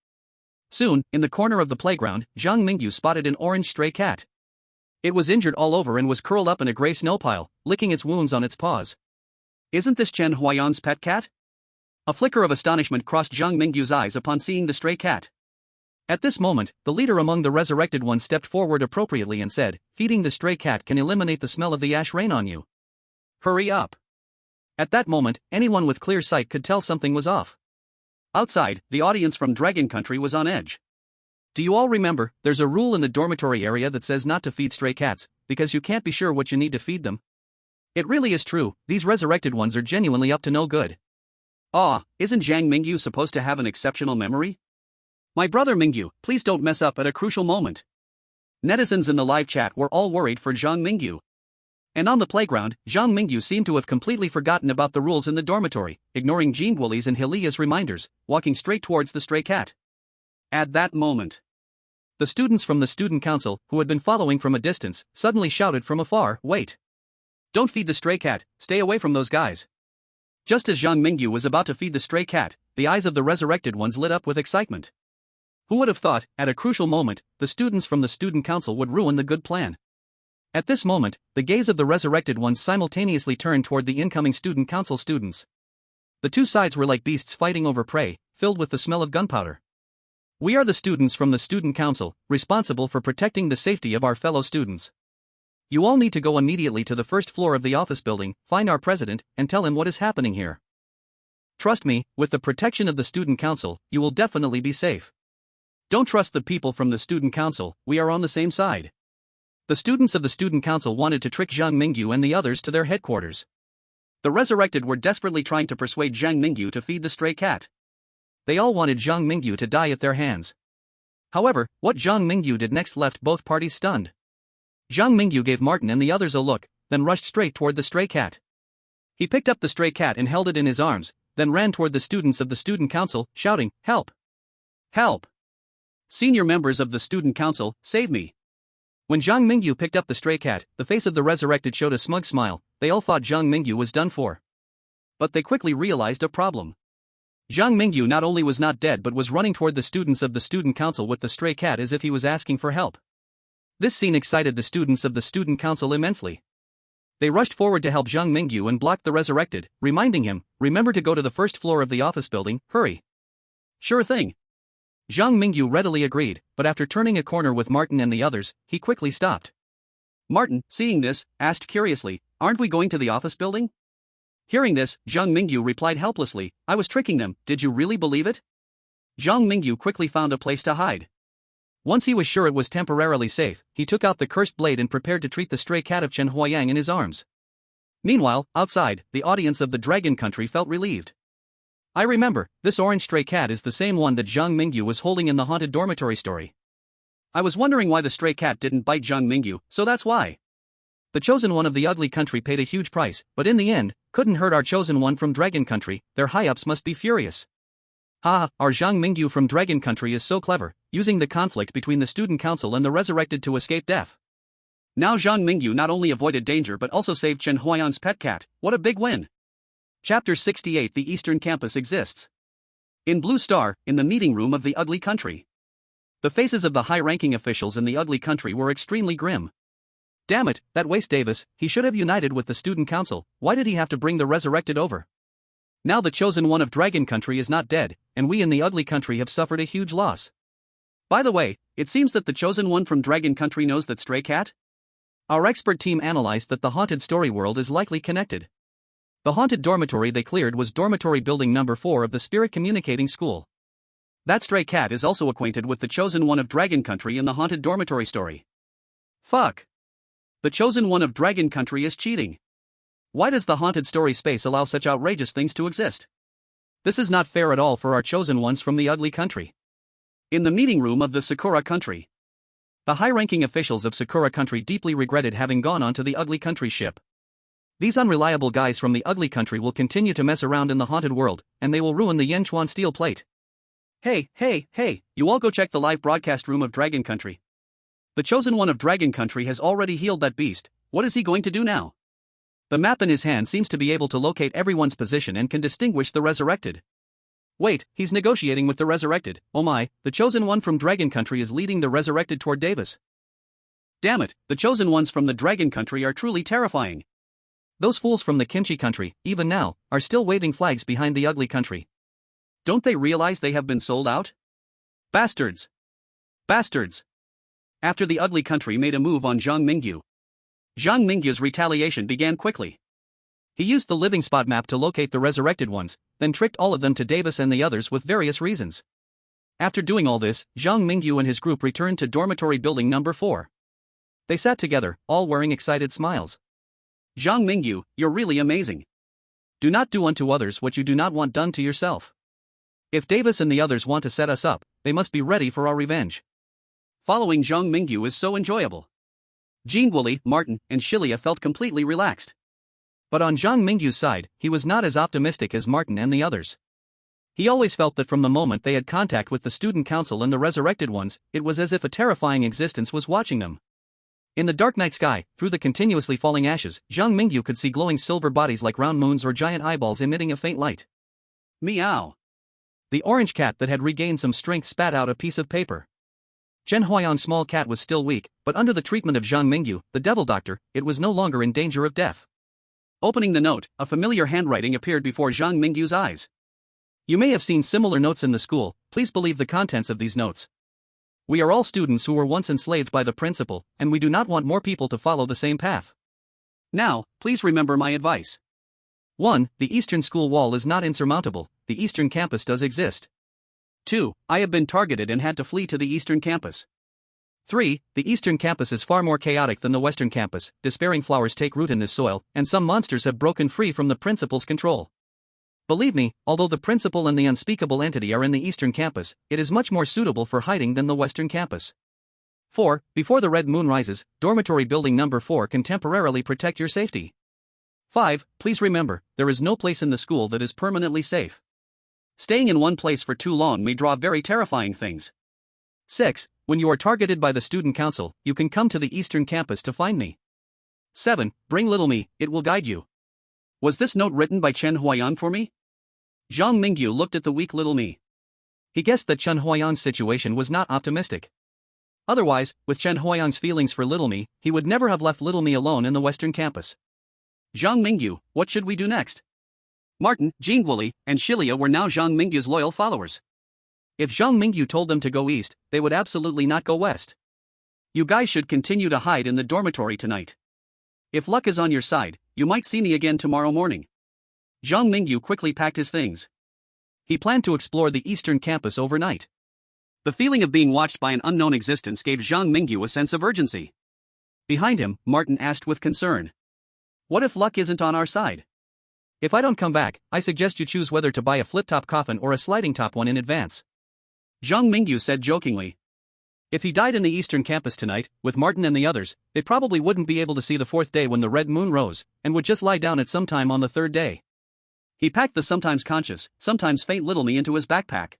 Soon, in the corner of the playground, Zhang Mingyu spotted an orange stray cat. It was injured all over and was curled up in a gray snow pile, licking its wounds on its paws. Isn't this Chen Huayan's pet cat? A flicker of astonishment crossed Zhang Mingyu's eyes upon seeing the stray cat. At this moment, the leader among the resurrected ones stepped forward appropriately and said, "Feeding the stray cat can eliminate the smell of the ash rain on you. Hurry up." At that moment, anyone with clear sight could tell something was off. Outside, the audience from Dragon Country was on edge. Do you all remember, there's a rule in the dormitory area that says not to feed stray cats, because you can't be sure what you need to feed them? It really is true, these resurrected ones are genuinely up to no good. Isn't Zhang Mingyu supposed to have an exceptional memory? My brother Mingyu, please don't mess up at a crucial moment. Netizens in the live chat were all worried for Zhang Mingyu. And on the playground, Zhang Mingyu seemed to have completely forgotten about the rules in the dormitory, ignoring Jin Guoli's and Hilia's reminders, walking straight towards the stray cat. At that moment, the students from the student council, who had been following from a distance, suddenly shouted from afar, "Wait! Don't feed the stray cat, stay away from those guys." Just as Zhang Mingyu was about to feed the stray cat, the eyes of the resurrected ones lit up with excitement. Who would have thought, at a crucial moment, the students from the student council would ruin the good plan? At this moment, the gaze of the resurrected ones simultaneously turned toward the incoming student council students. The two sides were like beasts fighting over prey, filled with the smell of gunpowder. We are the students from the student council, responsible for protecting the safety of our fellow students. You all need to go immediately to the first floor of the office building, find our president, and tell him what is happening here. Trust me, with the protection of the student council, you will definitely be safe. Don't trust the people from the student council, we are on the same side. The students of the student council wanted to trick Zhang Mingyu and the others to their headquarters. The resurrected were desperately trying to persuade Zhang Mingyu to feed the stray cat. They all wanted Zhang Mingyu to die at their hands. However, what Zhang Mingyu did next left both parties stunned. Zhang Mingyu gave Martin and the others a look, then rushed straight toward the stray cat. He picked up the stray cat and held it in his arms, then ran toward the students of the student council, shouting, "Help! Help! Senior members of the student council, save me!" When Zhang Mingyu picked up the stray cat, the face of the resurrected showed a smug smile. They all thought Zhang Mingyu was done for. But they quickly realized a problem. Zhang Mingyu not only was not dead but was running toward the students of the student council with the stray cat as if he was asking for help. This scene excited the students of the student council immensely. They rushed forward to help Zhang Mingyu and blocked the resurrected, reminding him, "Remember to go to the first floor of the office building, hurry." "Sure thing." Zhang Mingyu readily agreed, but after turning a corner with Martin and the others, he quickly stopped. Martin, seeing this, asked curiously, "Aren't we going to the office building?" Hearing this, Zhang Mingyu replied helplessly, "I was tricking them, did you really believe it?" Zhang Mingyu quickly found a place to hide. Once he was sure it was temporarily safe, he took out the cursed blade and prepared to treat the stray cat of Chen Huayang in his arms. Meanwhile, outside, the audience of the Dragon Country felt relieved. I remember, this orange stray cat is the same one that Zhang Mingyu was holding in the haunted dormitory story. I was wondering why the stray cat didn't bite Zhang Mingyu, so that's why. The chosen one of the ugly country paid a huge price, but in the end, couldn't hurt our chosen one from Dragon Country. Their high-ups must be furious. Our Zhang Mingyu from Dragon Country is so clever, using the conflict between the student council and the resurrected to escape death. Now Zhang Mingyu not only avoided danger but also saved Chen Huayan's pet cat. What a big win! Chapter 68. The Eastern Campus exists. In Blue Star, in the meeting room of the ugly country. The faces of the high-ranking officials in the ugly country were extremely grim. Damn it, that waste Davis, he should have united with the student council. Why did he have to bring the resurrected over? Now the chosen one of Dragon Country is not dead, and we in the ugly country have suffered a huge loss. By the way, it seems that the chosen one from Dragon Country knows that stray cat? Our expert team analyzed that the haunted story world is likely connected. The haunted dormitory they cleared was dormitory building number 4 of the Spirit Communicating School. That stray cat is also acquainted with the chosen one of Dragon Country in the haunted dormitory story. Fuck. The chosen one of Dragon Country is cheating. Why does the haunted story space allow such outrageous things to exist? This is not fair at all for our chosen ones from the ugly country. In the meeting room of the Sakura country, the high-ranking officials of Sakura country deeply regretted having gone onto the ugly country ship. These unreliable guys from the ugly country will continue to mess around in the haunted world, and they will ruin the Yenchuan steel plate. Hey, you all go check the live broadcast room of Dragon Country. The chosen one of Dragon Country has already healed that beast. What is he going to do now? The map in his hand seems to be able to locate everyone's position and can distinguish the resurrected. Wait, he's negotiating with the resurrected. Oh my, the chosen one from Dragon Country is leading the resurrected toward Davis. Damn it, the chosen ones from the Dragon Country are truly terrifying. Those fools from the Kimchi Country, even now, are still waving flags behind the ugly country. Don't they realize they have been sold out? Bastards! Bastards! After the ugly country made a move on Zhang Mingyu, Zhang Mingyu's retaliation began quickly. He used the living spot map to locate the resurrected ones, then tricked all of them to Davis and the others with various reasons. After doing all this, Zhang Mingyu and his group returned to dormitory building number 4. They sat together, all wearing excited smiles. Zhang Mingyu, you're really amazing. Do not do unto others what you do not want done to yourself. If Davis and the others want to set us up, they must be ready for our revenge. Following Zhang Mingyu is so enjoyable. Jingwuli, Martin, and Shilia felt completely relaxed. But on Zhang Mingyu's side, he was not as optimistic as Martin and the others. He always felt that from the moment they had contact with the student council and the resurrected ones, it was as if a terrifying existence was watching them. In the dark night sky, through the continuously falling ashes, Zhang Mingyu could see glowing silver bodies like round moons or giant eyeballs emitting a faint light. Meow. The orange cat that had regained some strength spat out a piece of paper. Chen Huayan's small cat was still weak, but under the treatment of Zhang Mingyu, the devil doctor, it was no longer in danger of death. Opening the note, a familiar handwriting appeared before Zhang Mingyu's eyes. You may have seen similar notes in the school, please believe the contents of these notes. We are all students who were once enslaved by the principal, and we do not want more people to follow the same path. Now, please remember my advice. 1. The Eastern School wall is not insurmountable, the Eastern campus does exist. 2. I have been targeted and had to flee to the Eastern campus. 3. The Eastern campus is far more chaotic than the Western campus, despairing flowers take root in this soil, and some monsters have broken free from the principal's control. Believe me, although the principal and the unspeakable entity are in the Eastern campus, it is much more suitable for hiding than the Western campus. 4. Before the red moon rises, dormitory building number 4 can temporarily protect your safety. 5. Please remember, there is no place in the school that is permanently safe. Staying in one place for too long may draw very terrifying things. 6. When you are targeted by the student council, you can come to the Eastern campus to find me. 7. Bring little me, it will guide you. Was this note written by Chen Huayan for me? Zhang Mingyu looked at the weak little me. He guessed that Chen Huayan's situation was not optimistic. Otherwise, with Chen Huayan's feelings for little me, he would never have left little me alone in the Western campus. Zhang Mingyu, what should we do next? Martin, Jingwuli, and Shilia were now Zhang Mingyu's loyal followers. If Zhang Mingyu told them to go east, they would absolutely not go west. You guys should continue to hide in the dormitory tonight. If luck is on your side, you might see me again tomorrow morning. Zhang Mingyu quickly packed his things. He planned to explore the Eastern campus overnight. The feeling of being watched by an unknown existence gave Zhang Mingyu a sense of urgency. Behind him, Martin asked with concern. What if luck isn't on our side? If I don't come back, I suggest you choose whether to buy a flip-top coffin or a sliding-top one in advance. Zhang Mingyu said jokingly. If he died in the Eastern campus tonight, with Martin and the others, they probably wouldn't be able to see the 4th day when the red moon rose, and would just lie down at some time on the 3rd day. He packed the sometimes conscious, sometimes faint little me into his backpack.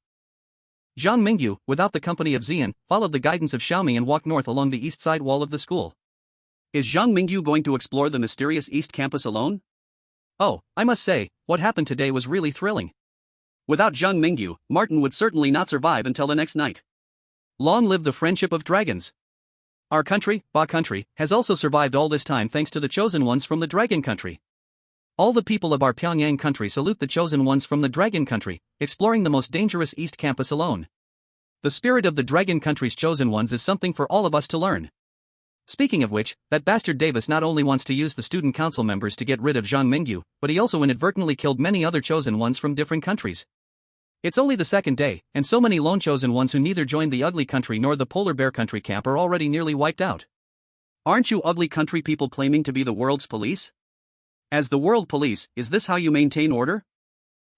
Zhang Mingyu, without the company of Xian, followed the guidance of Xiaomi and walked north along the east side wall of the school. Is Zhang Mingyu going to explore the mysterious East campus alone? Oh, I must say, what happened today was really thrilling. Without Zhang Mingyu, Martin would certainly not survive until the next night. Long live the friendship of dragons. Our country, Ba country, has also survived all this time thanks to the chosen ones from the Dragon country. All the people of our Pyongyang country salute the chosen ones from the Dragon country, exploring the most dangerous East campus alone. The spirit of the Dragon country's chosen ones is something for all of us to learn. Speaking of which, that bastard Davis not only wants to use the student council members to get rid of Zhang Mingyu, but he also inadvertently killed many other chosen ones from different countries. It's only the 2nd day, and so many lone chosen ones who neither joined the ugly country nor the polar bear country camp are already nearly wiped out. Aren't you ugly country people claiming to be the world's police? As the world police, is this how you maintain order?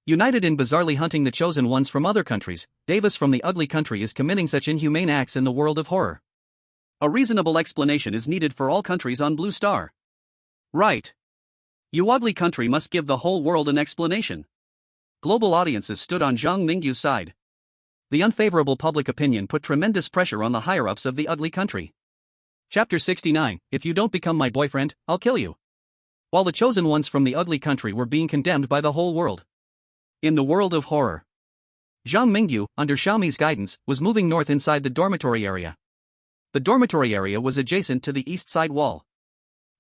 United in bizarrely hunting the chosen ones from other countries, Davis from the ugly country is committing such inhumane acts in the world of horror. A reasonable explanation is needed for all countries on Blue Star. Right. You ugly country must give the whole world an explanation. Global audiences stood on Zhang Mingyu's side. The unfavorable public opinion put tremendous pressure on the higher-ups of the ugly country. Chapter 69, If you don't become my boyfriend, I'll kill you. While the chosen ones from the ugly country were being condemned by the whole world. In the world of horror, Zhang Mingyu, under Xiaomi's guidance, was moving north inside the dormitory area. The dormitory area was adjacent to the east side wall.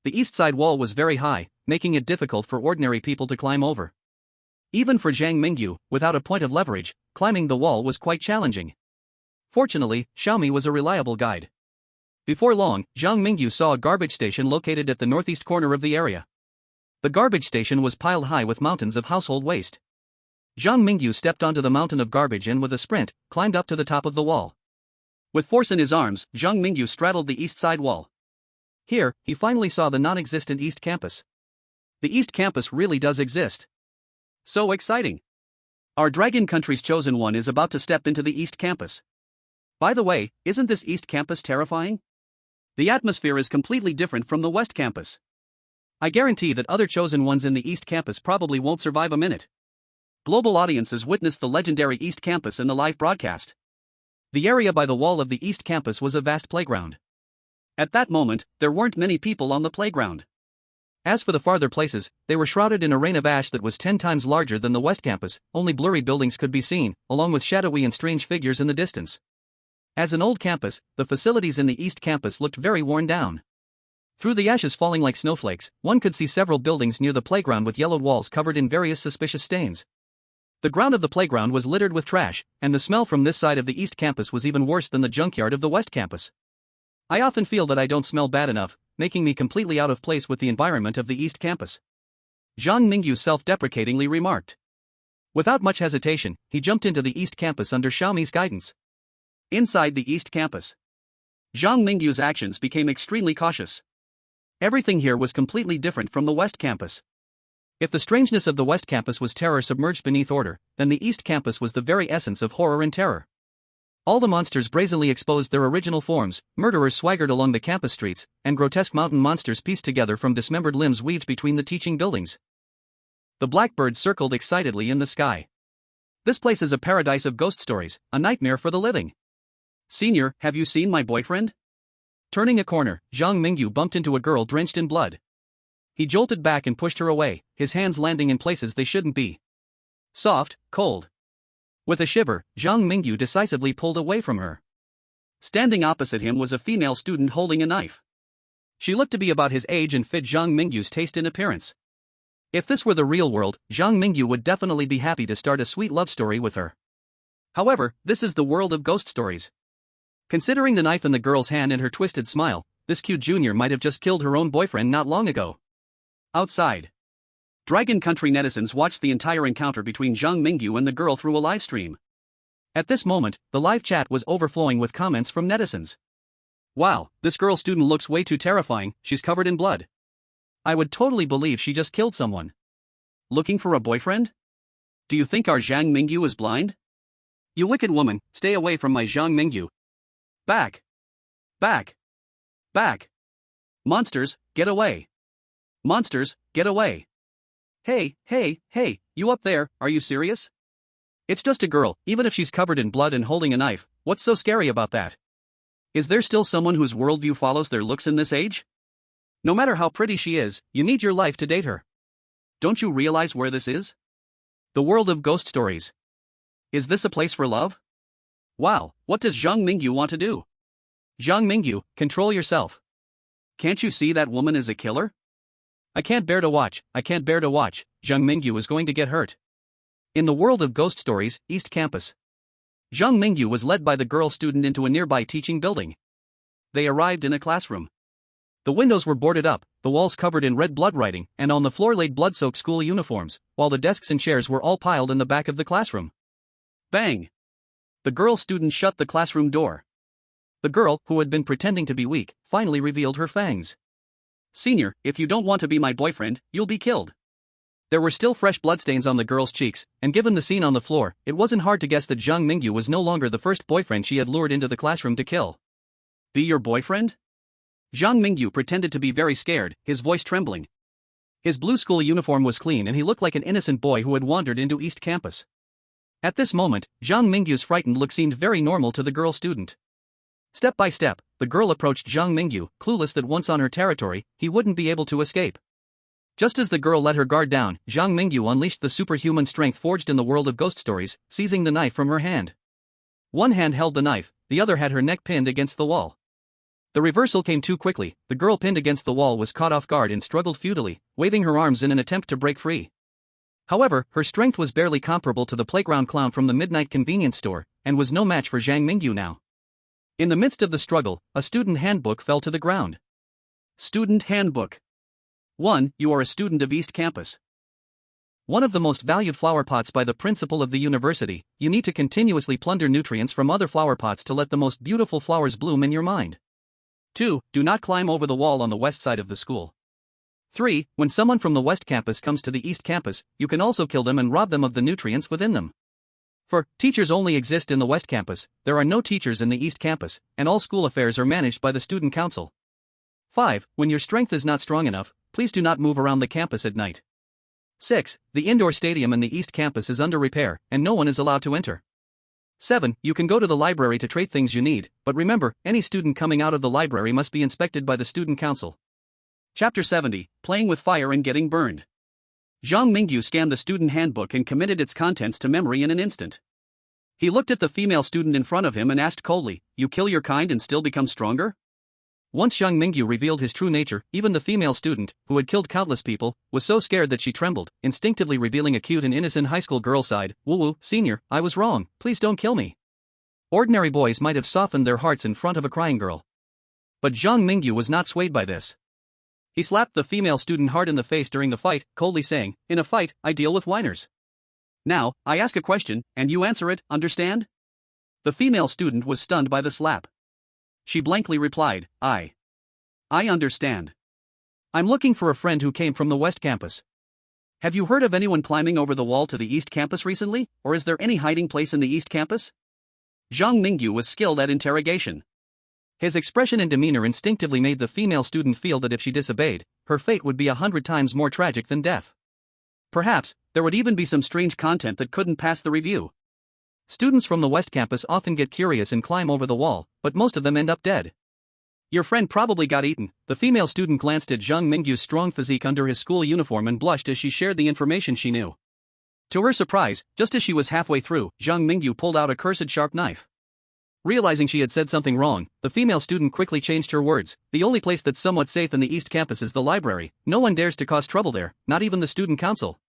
The east side wall was very high, making it difficult for ordinary people to climb over. Even for Zhang Mingyu, without a point of leverage, climbing the wall was quite challenging. Fortunately, Xiaomi was a reliable guide. Before long, Zhang Mingyu saw a garbage station located at the northeast corner of the area. The garbage station was piled high with mountains of household waste. Zhang Mingyu stepped onto the mountain of garbage and with a sprint, climbed up to the top of the wall. With force in his arms, Zhang Mingyu straddled the east side wall. Here, he finally saw the non-existent East Campus. The East Campus really does exist. So exciting! Our Dragon Country's chosen one is about to step into the East Campus. By the way, isn't this East Campus terrifying? The atmosphere is completely different from the West Campus. I guarantee that other chosen ones in the East Campus probably won't survive a minute. Global audiences witnessed the legendary East Campus in the live broadcast. The area by the wall of the East Campus was a vast playground. At that moment, there weren't many people on the playground. As for the farther places, they were shrouded in a rain of ash that was 10 times larger than the West Campus, only blurry buildings could be seen, along with shadowy and strange figures in the distance. As an old campus, the facilities in the East Campus looked very worn down. Through the ashes falling like snowflakes, one could see several buildings near the playground with yellowed walls covered in various suspicious stains. The ground of the playground was littered with trash, and the smell from this side of the East Campus was even worse than the junkyard of the West Campus. I often feel that I don't smell bad enough, making me completely out of place with the environment of the East Campus. Zhang Mingyu self-deprecatingly remarked. Without much hesitation, he jumped into the East Campus under Xiaomi's guidance. Inside the East Campus, Zhang Mingyu's actions became extremely cautious. Everything here was completely different from the West Campus. If the strangeness of the West Campus was terror submerged beneath order, then the East Campus was the very essence of horror and terror. All the monsters brazenly exposed their original forms, murderers swaggered along the campus streets, and grotesque mountain monsters pieced together from dismembered limbs weaved between the teaching buildings. The blackbird circled excitedly in the sky. This place is a paradise of ghost stories, a nightmare for the living. Senior, have you seen my boyfriend? Turning a corner, Zhang Mingyu bumped into a girl drenched in blood. He jolted back and pushed her away, his hands landing in places they shouldn't be. Soft, cold. With a shiver, Zhang Mingyu decisively pulled away from her. Standing opposite him was a female student holding a knife. She looked to be about his age and fit Zhang Mingyu's taste in appearance. If this were the real world, Zhang Mingyu would definitely be happy to start a sweet love story with her. However, this is the world of ghost stories. Considering the knife in the girl's hand and her twisted smile, this cute junior might have just killed her own boyfriend not long ago. Outside, Dragon Country netizens watched the entire encounter between Zhang Mingyu and the girl through a live stream. At this moment, the live chat was overflowing with comments from netizens. Wow, this girl student looks way too terrifying, she's covered in blood. I would totally believe she just killed someone. Looking for a boyfriend? Do you think our Zhang Mingyu is blind? You wicked woman, stay away from my Zhang Mingyu. Back. Back. Back. Monsters, get away. Monsters, get away. Hey, you up there, are you serious? It's just a girl, even if she's covered in blood and holding a knife, what's so scary about that? Is there still someone whose worldview follows their looks in this age? No matter how pretty she is, you need your life to date her. Don't you realize where this is? The world of ghost stories. Is this a place for love? Wow, what does Zhang Mingyu want to do? Zhang Mingyu, control yourself. Can't you see that woman is a killer? I can't bear to watch, Zhang Mingyu is going to get hurt. In the world of ghost stories, East Campus. Zhang Mingyu was led by the girl student into a nearby teaching building. They arrived in a classroom. The windows were boarded up, the walls covered in red blood writing, and on the floor laid blood-soaked school uniforms, while the desks and chairs were all piled in the back of the classroom. Bang! The girl student shut the classroom door. The girl, who had been pretending to be weak, finally revealed her fangs. Senior, if you don't want to be my boyfriend, you'll be killed. There were still fresh bloodstains on the girl's cheeks, and given the scene on the floor, it wasn't hard to guess that Zhang Mingyu was no longer the first boyfriend she had lured into the classroom to kill. Be your boyfriend? Zhang Mingyu pretended to be very scared, his voice trembling. His blue school uniform was clean and he looked like an innocent boy who had wandered into East Campus. At this moment, Zhang Mingyu's frightened look seemed very normal to the girl student. Step by step, the girl approached Zhang Mingyu, clueless that once on her territory, he wouldn't be able to escape. Just as the girl let her guard down, Zhang Mingyu unleashed the superhuman strength forged in the world of ghost stories, seizing the knife from her hand. One hand held the knife, the other had her neck pinned against the wall. The reversal came too quickly. The girl pinned against the wall was caught off guard and struggled futilely, waving her arms in an attempt to break free. However, her strength was barely comparable to the playground clown from the midnight convenience store, and was no match for Zhang Mingyu now. In the midst of the struggle, a student handbook fell to the ground. Student Handbook 1. You are a student of East Campus. One of the most valued flower pots by the principal of the university, you need to continuously plunder nutrients from other flower pots to let the most beautiful flowers bloom in your mind. 2. Do not climb over the wall on the west side of the school. 3. When someone from the West Campus comes to the East Campus, you can also kill them and rob them of the nutrients within them. For teachers only exist in the West Campus, there are no teachers in the East Campus, and all school affairs are managed by the student council. 5. When your strength is not strong enough, please do not move around the campus at night. 6. The indoor stadium in the East Campus is under repair, and no one is allowed to enter. 7. You can go to the library to trade things you need, but remember, any student coming out of the library must be inspected by the student council. Chapter 70, Playing with Fire and Getting Burned. Zhang Mingyu scanned the student handbook and committed its contents to memory in an instant. He looked at the female student in front of him and asked coldly, "You kill your kind and still become stronger?" Once Zhang Mingyu revealed his true nature, even the female student, who had killed countless people, was so scared that she trembled, instinctively revealing a cute and innocent high school girl sighed, "Woo-woo, senior, I was wrong, please don't kill me." Ordinary boys might have softened their hearts in front of a crying girl. But Zhang Mingyu was not swayed by this. He slapped the female student hard in the face during the fight, coldly saying, "In a fight, I deal with whiners. Now, I ask a question, and you answer it, understand?" The female student was stunned by the slap. She blankly replied, I understand. I'm looking for a friend who came from the West Campus. Have you heard of anyone climbing over the wall to the East Campus recently, or is there any hiding place in the East Campus?" Zhang Mingyu was skilled at interrogation. His expression and demeanor instinctively made the female student feel that if she disobeyed, her fate would be 100 times more tragic than death. Perhaps, there would even be some strange content that couldn't pass the review. Students from the West Campus often get curious and climb over the wall, but most of them end up dead. Your friend probably got eaten. The female student glanced at Zhang Mingyu's strong physique under his school uniform and blushed as she shared the information she knew. To her surprise, just as she was halfway through, Zhang Mingyu pulled out a cursed sharp knife. Realizing she had said something wrong, the female student quickly changed her words. "The only place that's somewhat safe in the East Campus is the library. No one dares to cause trouble there, not even the student council.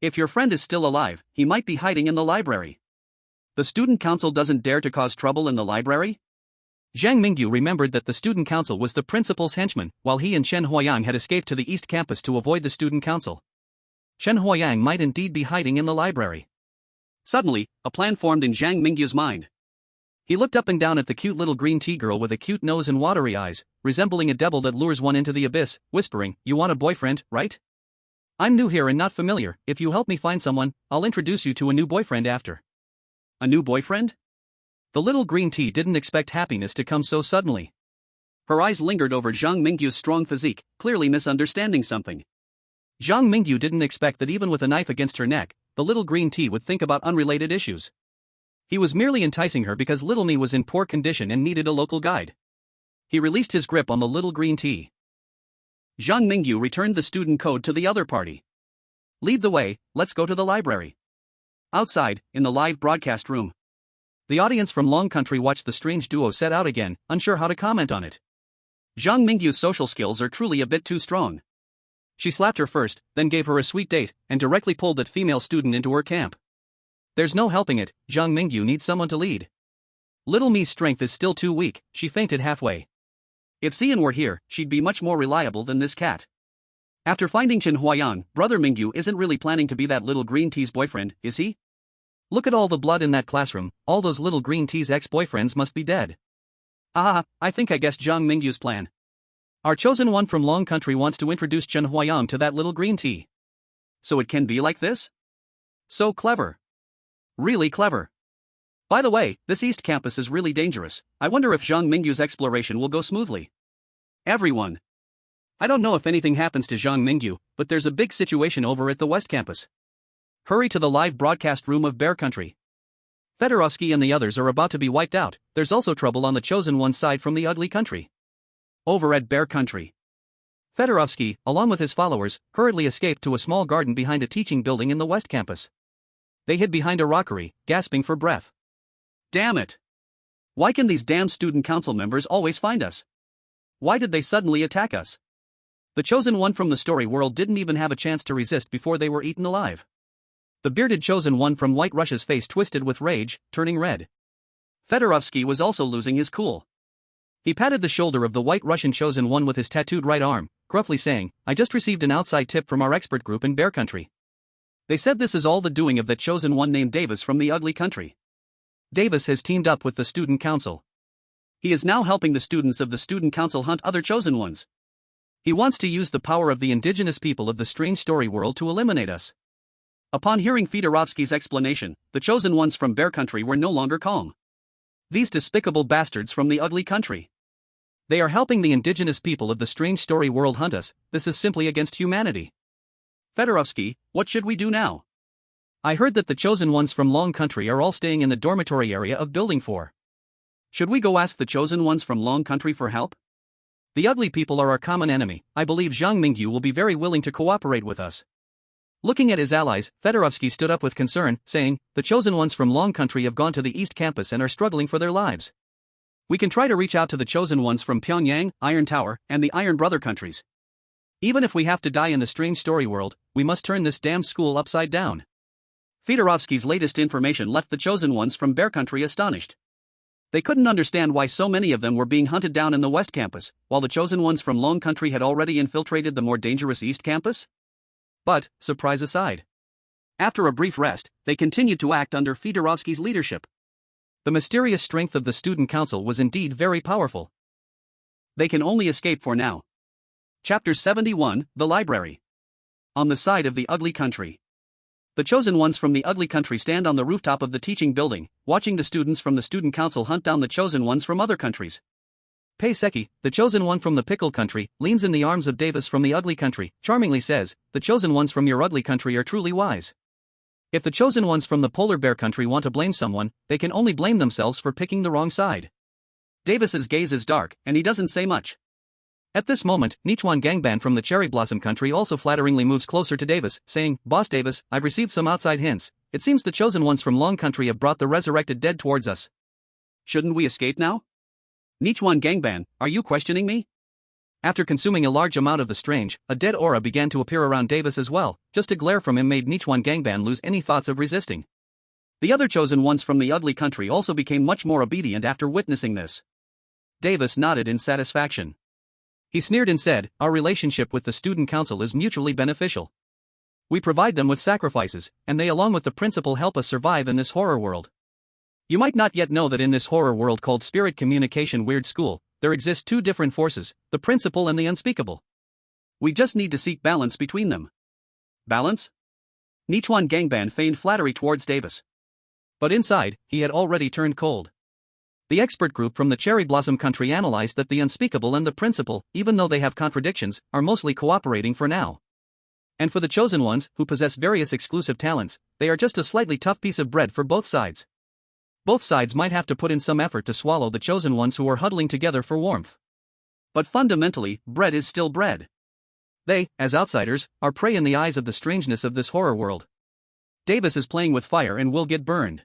If your friend is still alive, he might be hiding in the library." The student council doesn't dare to cause trouble in the library? Zhang Mingyu remembered that the student council was the principal's henchman, while he and Chen Huayang had escaped to the East Campus to avoid the student council. Chen Huayang might indeed be hiding in the library. Suddenly, a plan formed in Zhang Mingyu's mind. He looked up and down at the cute little green tea girl with a cute nose and watery eyes, resembling a devil that lures one into the abyss, whispering, "You want a boyfriend, right? I'm new here and not familiar. If you help me find someone, I'll introduce you to a new boyfriend after." A new boyfriend? The little green tea didn't expect happiness to come so suddenly. Her eyes lingered over Zhang Mingyu's strong physique, clearly misunderstanding something. Zhang Mingyu didn't expect that even with a knife against her neck, the little green tea would think about unrelated issues. He was merely enticing her because Little Me was in poor condition and needed a local guide. He released his grip on the little green tea. Zhang Mingyu returned the student code to the other party. "Lead the way, let's go to the library." Outside, in the live broadcast room, the audience from Long Country watched the strange duo set out again, unsure how to comment on it. Zhang Mingyu's social skills are truly a bit too strong. She slapped her first, then gave her a sweet date, and directly pulled that female student into her camp. There's no helping it, Zhang Mingyu needs someone to lead. Little Me's strength is still too weak, she fainted halfway. If Xian were here, she'd be much more reliable than this cat. After finding Chen Huayang, Brother Mingyu isn't really planning to be that little green tea's boyfriend, is he? Look at all the blood in that classroom, all those little green tea's ex-boyfriends must be dead. I think I guessed Zhang Mingyu's plan. Our chosen one from Long Country wants to introduce Chen Huayang to that little green tea. So it can be like this? So clever. Really clever. By the way, this East Campus is really dangerous. I wonder if Zhang Mingyu's exploration will go smoothly. Everyone. I don't know if anything happens to Zhang Mingyu, but there's a big situation over at the West Campus. Hurry to the live broadcast room of Bear Country. Fedorovsky and the others are about to be wiped out. There's also trouble on the chosen one's side from the ugly country. Over at Bear Country. Fedorovsky, along with his followers, hurriedly escaped to a small garden behind a teaching building in the West Campus. They hid behind a rockery, gasping for breath. Damn it! Why can these damn student council members always find us? Why did they suddenly attack us? The chosen one from the story world didn't even have a chance to resist before they were eaten alive. The bearded chosen one from White Russia's face twisted with rage, turning red. Fedorovsky was also losing his cool. He patted the shoulder of the White Russian chosen one with his tattooed right arm, gruffly saying, "I just received an outside tip from our expert group in Bear Country. They said this is all the doing of that chosen one named Davis from the ugly country. Davis has teamed up with the student council. He is now helping the students of the student council hunt other chosen ones. He wants to use the power of the indigenous people of the strange story world to eliminate us." Upon hearing Fedorovsky's explanation, the chosen ones from Bear Country were no longer calm. These despicable bastards from the ugly country. They are helping the indigenous people of the strange story world hunt us. This is simply against humanity. Fedorovsky, what should we do now? I heard that the chosen ones from Long Country are all staying in the dormitory area of Building 4. Should we go ask the chosen ones from Long Country for help? The ugly people are our common enemy. I believe Zhang Mingyu will be very willing to cooperate with us. Looking at his allies, Fedorovsky stood up with concern, saying, "The chosen ones from Long Country have gone to the East Campus and are struggling for their lives. We can try to reach out to the chosen ones from Pyongyang, Iron Tower, and the Iron Brother countries. Even if we have to die in the strange story world, we must turn this damn school upside down." Fedorovsky's latest information left the chosen ones from Bear Country astonished. They couldn't understand why so many of them were being hunted down in the West Campus, while the chosen ones from Long Country had already infiltrated the more dangerous East Campus. But, surprise aside, after a brief rest, they continued to act under Fedorovsky's leadership. The mysterious strength of the student council was indeed very powerful. They can only escape for now. Chapter 71, The Library. On the side of the ugly country. The chosen ones from the ugly country stand on the rooftop of the teaching building, watching the students from the student council hunt down the chosen ones from other countries. Peiseki, the chosen one from the pickle country, leans in the arms of Davis from the ugly country, charmingly says, "The chosen ones from your ugly country are truly wise. If the chosen ones from the polar bear country want to blame someone, they can only blame themselves for picking the wrong side." Davis's gaze is dark, and he doesn't say much. At this moment, Nichuan Gangban from the cherry blossom country also flatteringly moves closer to Davis, saying, "Boss Davis, I've received some outside hints. It seems the chosen ones from Long Country have brought the resurrected dead towards us. Shouldn't we escape now? Nichuan Gangban, are you questioning me?" After consuming a large amount of the strange, a dead aura began to appear around Davis as well. Just a glare from him made Nichuan Gangban lose any thoughts of resisting. The other chosen ones from the ugly country also became much more obedient after witnessing this. Davis nodded in satisfaction. He sneered and said, "Our relationship with the student council is mutually beneficial. We provide them with sacrifices, and they along with the principal help us survive in this horror world. You might not yet know that in this horror world called Spirit Communication Weird School, there exist two different forces, the principal and the unspeakable. We just need to seek balance between them." Balance? Nichuan Gangban feigned flattery towards Davis. But inside, he had already turned cold. The expert group from the cherry blossom country analyzed that the unspeakable and the principal, even though they have contradictions, are mostly cooperating for now. And for the chosen ones, who possess various exclusive talents, they are just a slightly tough piece of bread for both sides. Both sides might have to put in some effort to swallow the chosen ones who are huddling together for warmth. But fundamentally, bread is still bread. They, as outsiders, are prey in the eyes of the strangeness of this horror world. Davis is playing with fire and will get burned.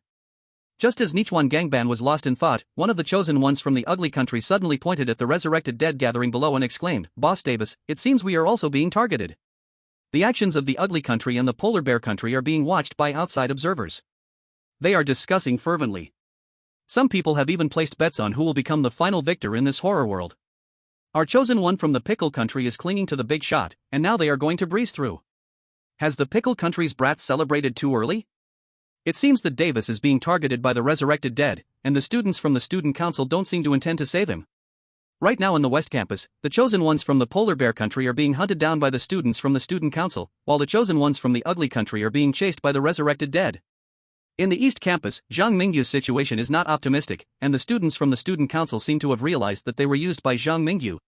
Just as Nichuan Gangban was lost in thought, one of the chosen ones from the ugly country suddenly pointed at the resurrected dead gathering below and exclaimed, "Boss Davis, it seems we are also being targeted. The actions of the ugly country and the polar bear country are being watched by outside observers. They are discussing fervently. Some people have even placed bets on who will become the final victor in this horror world. Our chosen one from the pickle country is clinging to the big shot, and now they are going to breeze through. Has the pickle country's brats celebrated too early? It seems that Davis is being targeted by the resurrected dead, and the students from the student council don't seem to intend to save him. Right now in the West Campus, the chosen ones from the polar bear country are being hunted down by the students from the student council, while the chosen ones from the ugly country are being chased by the resurrected dead. In the East Campus, Zhang Mingyu's situation is not optimistic, and the students from the student council seem to have realized that they were used by Zhang Mingyu.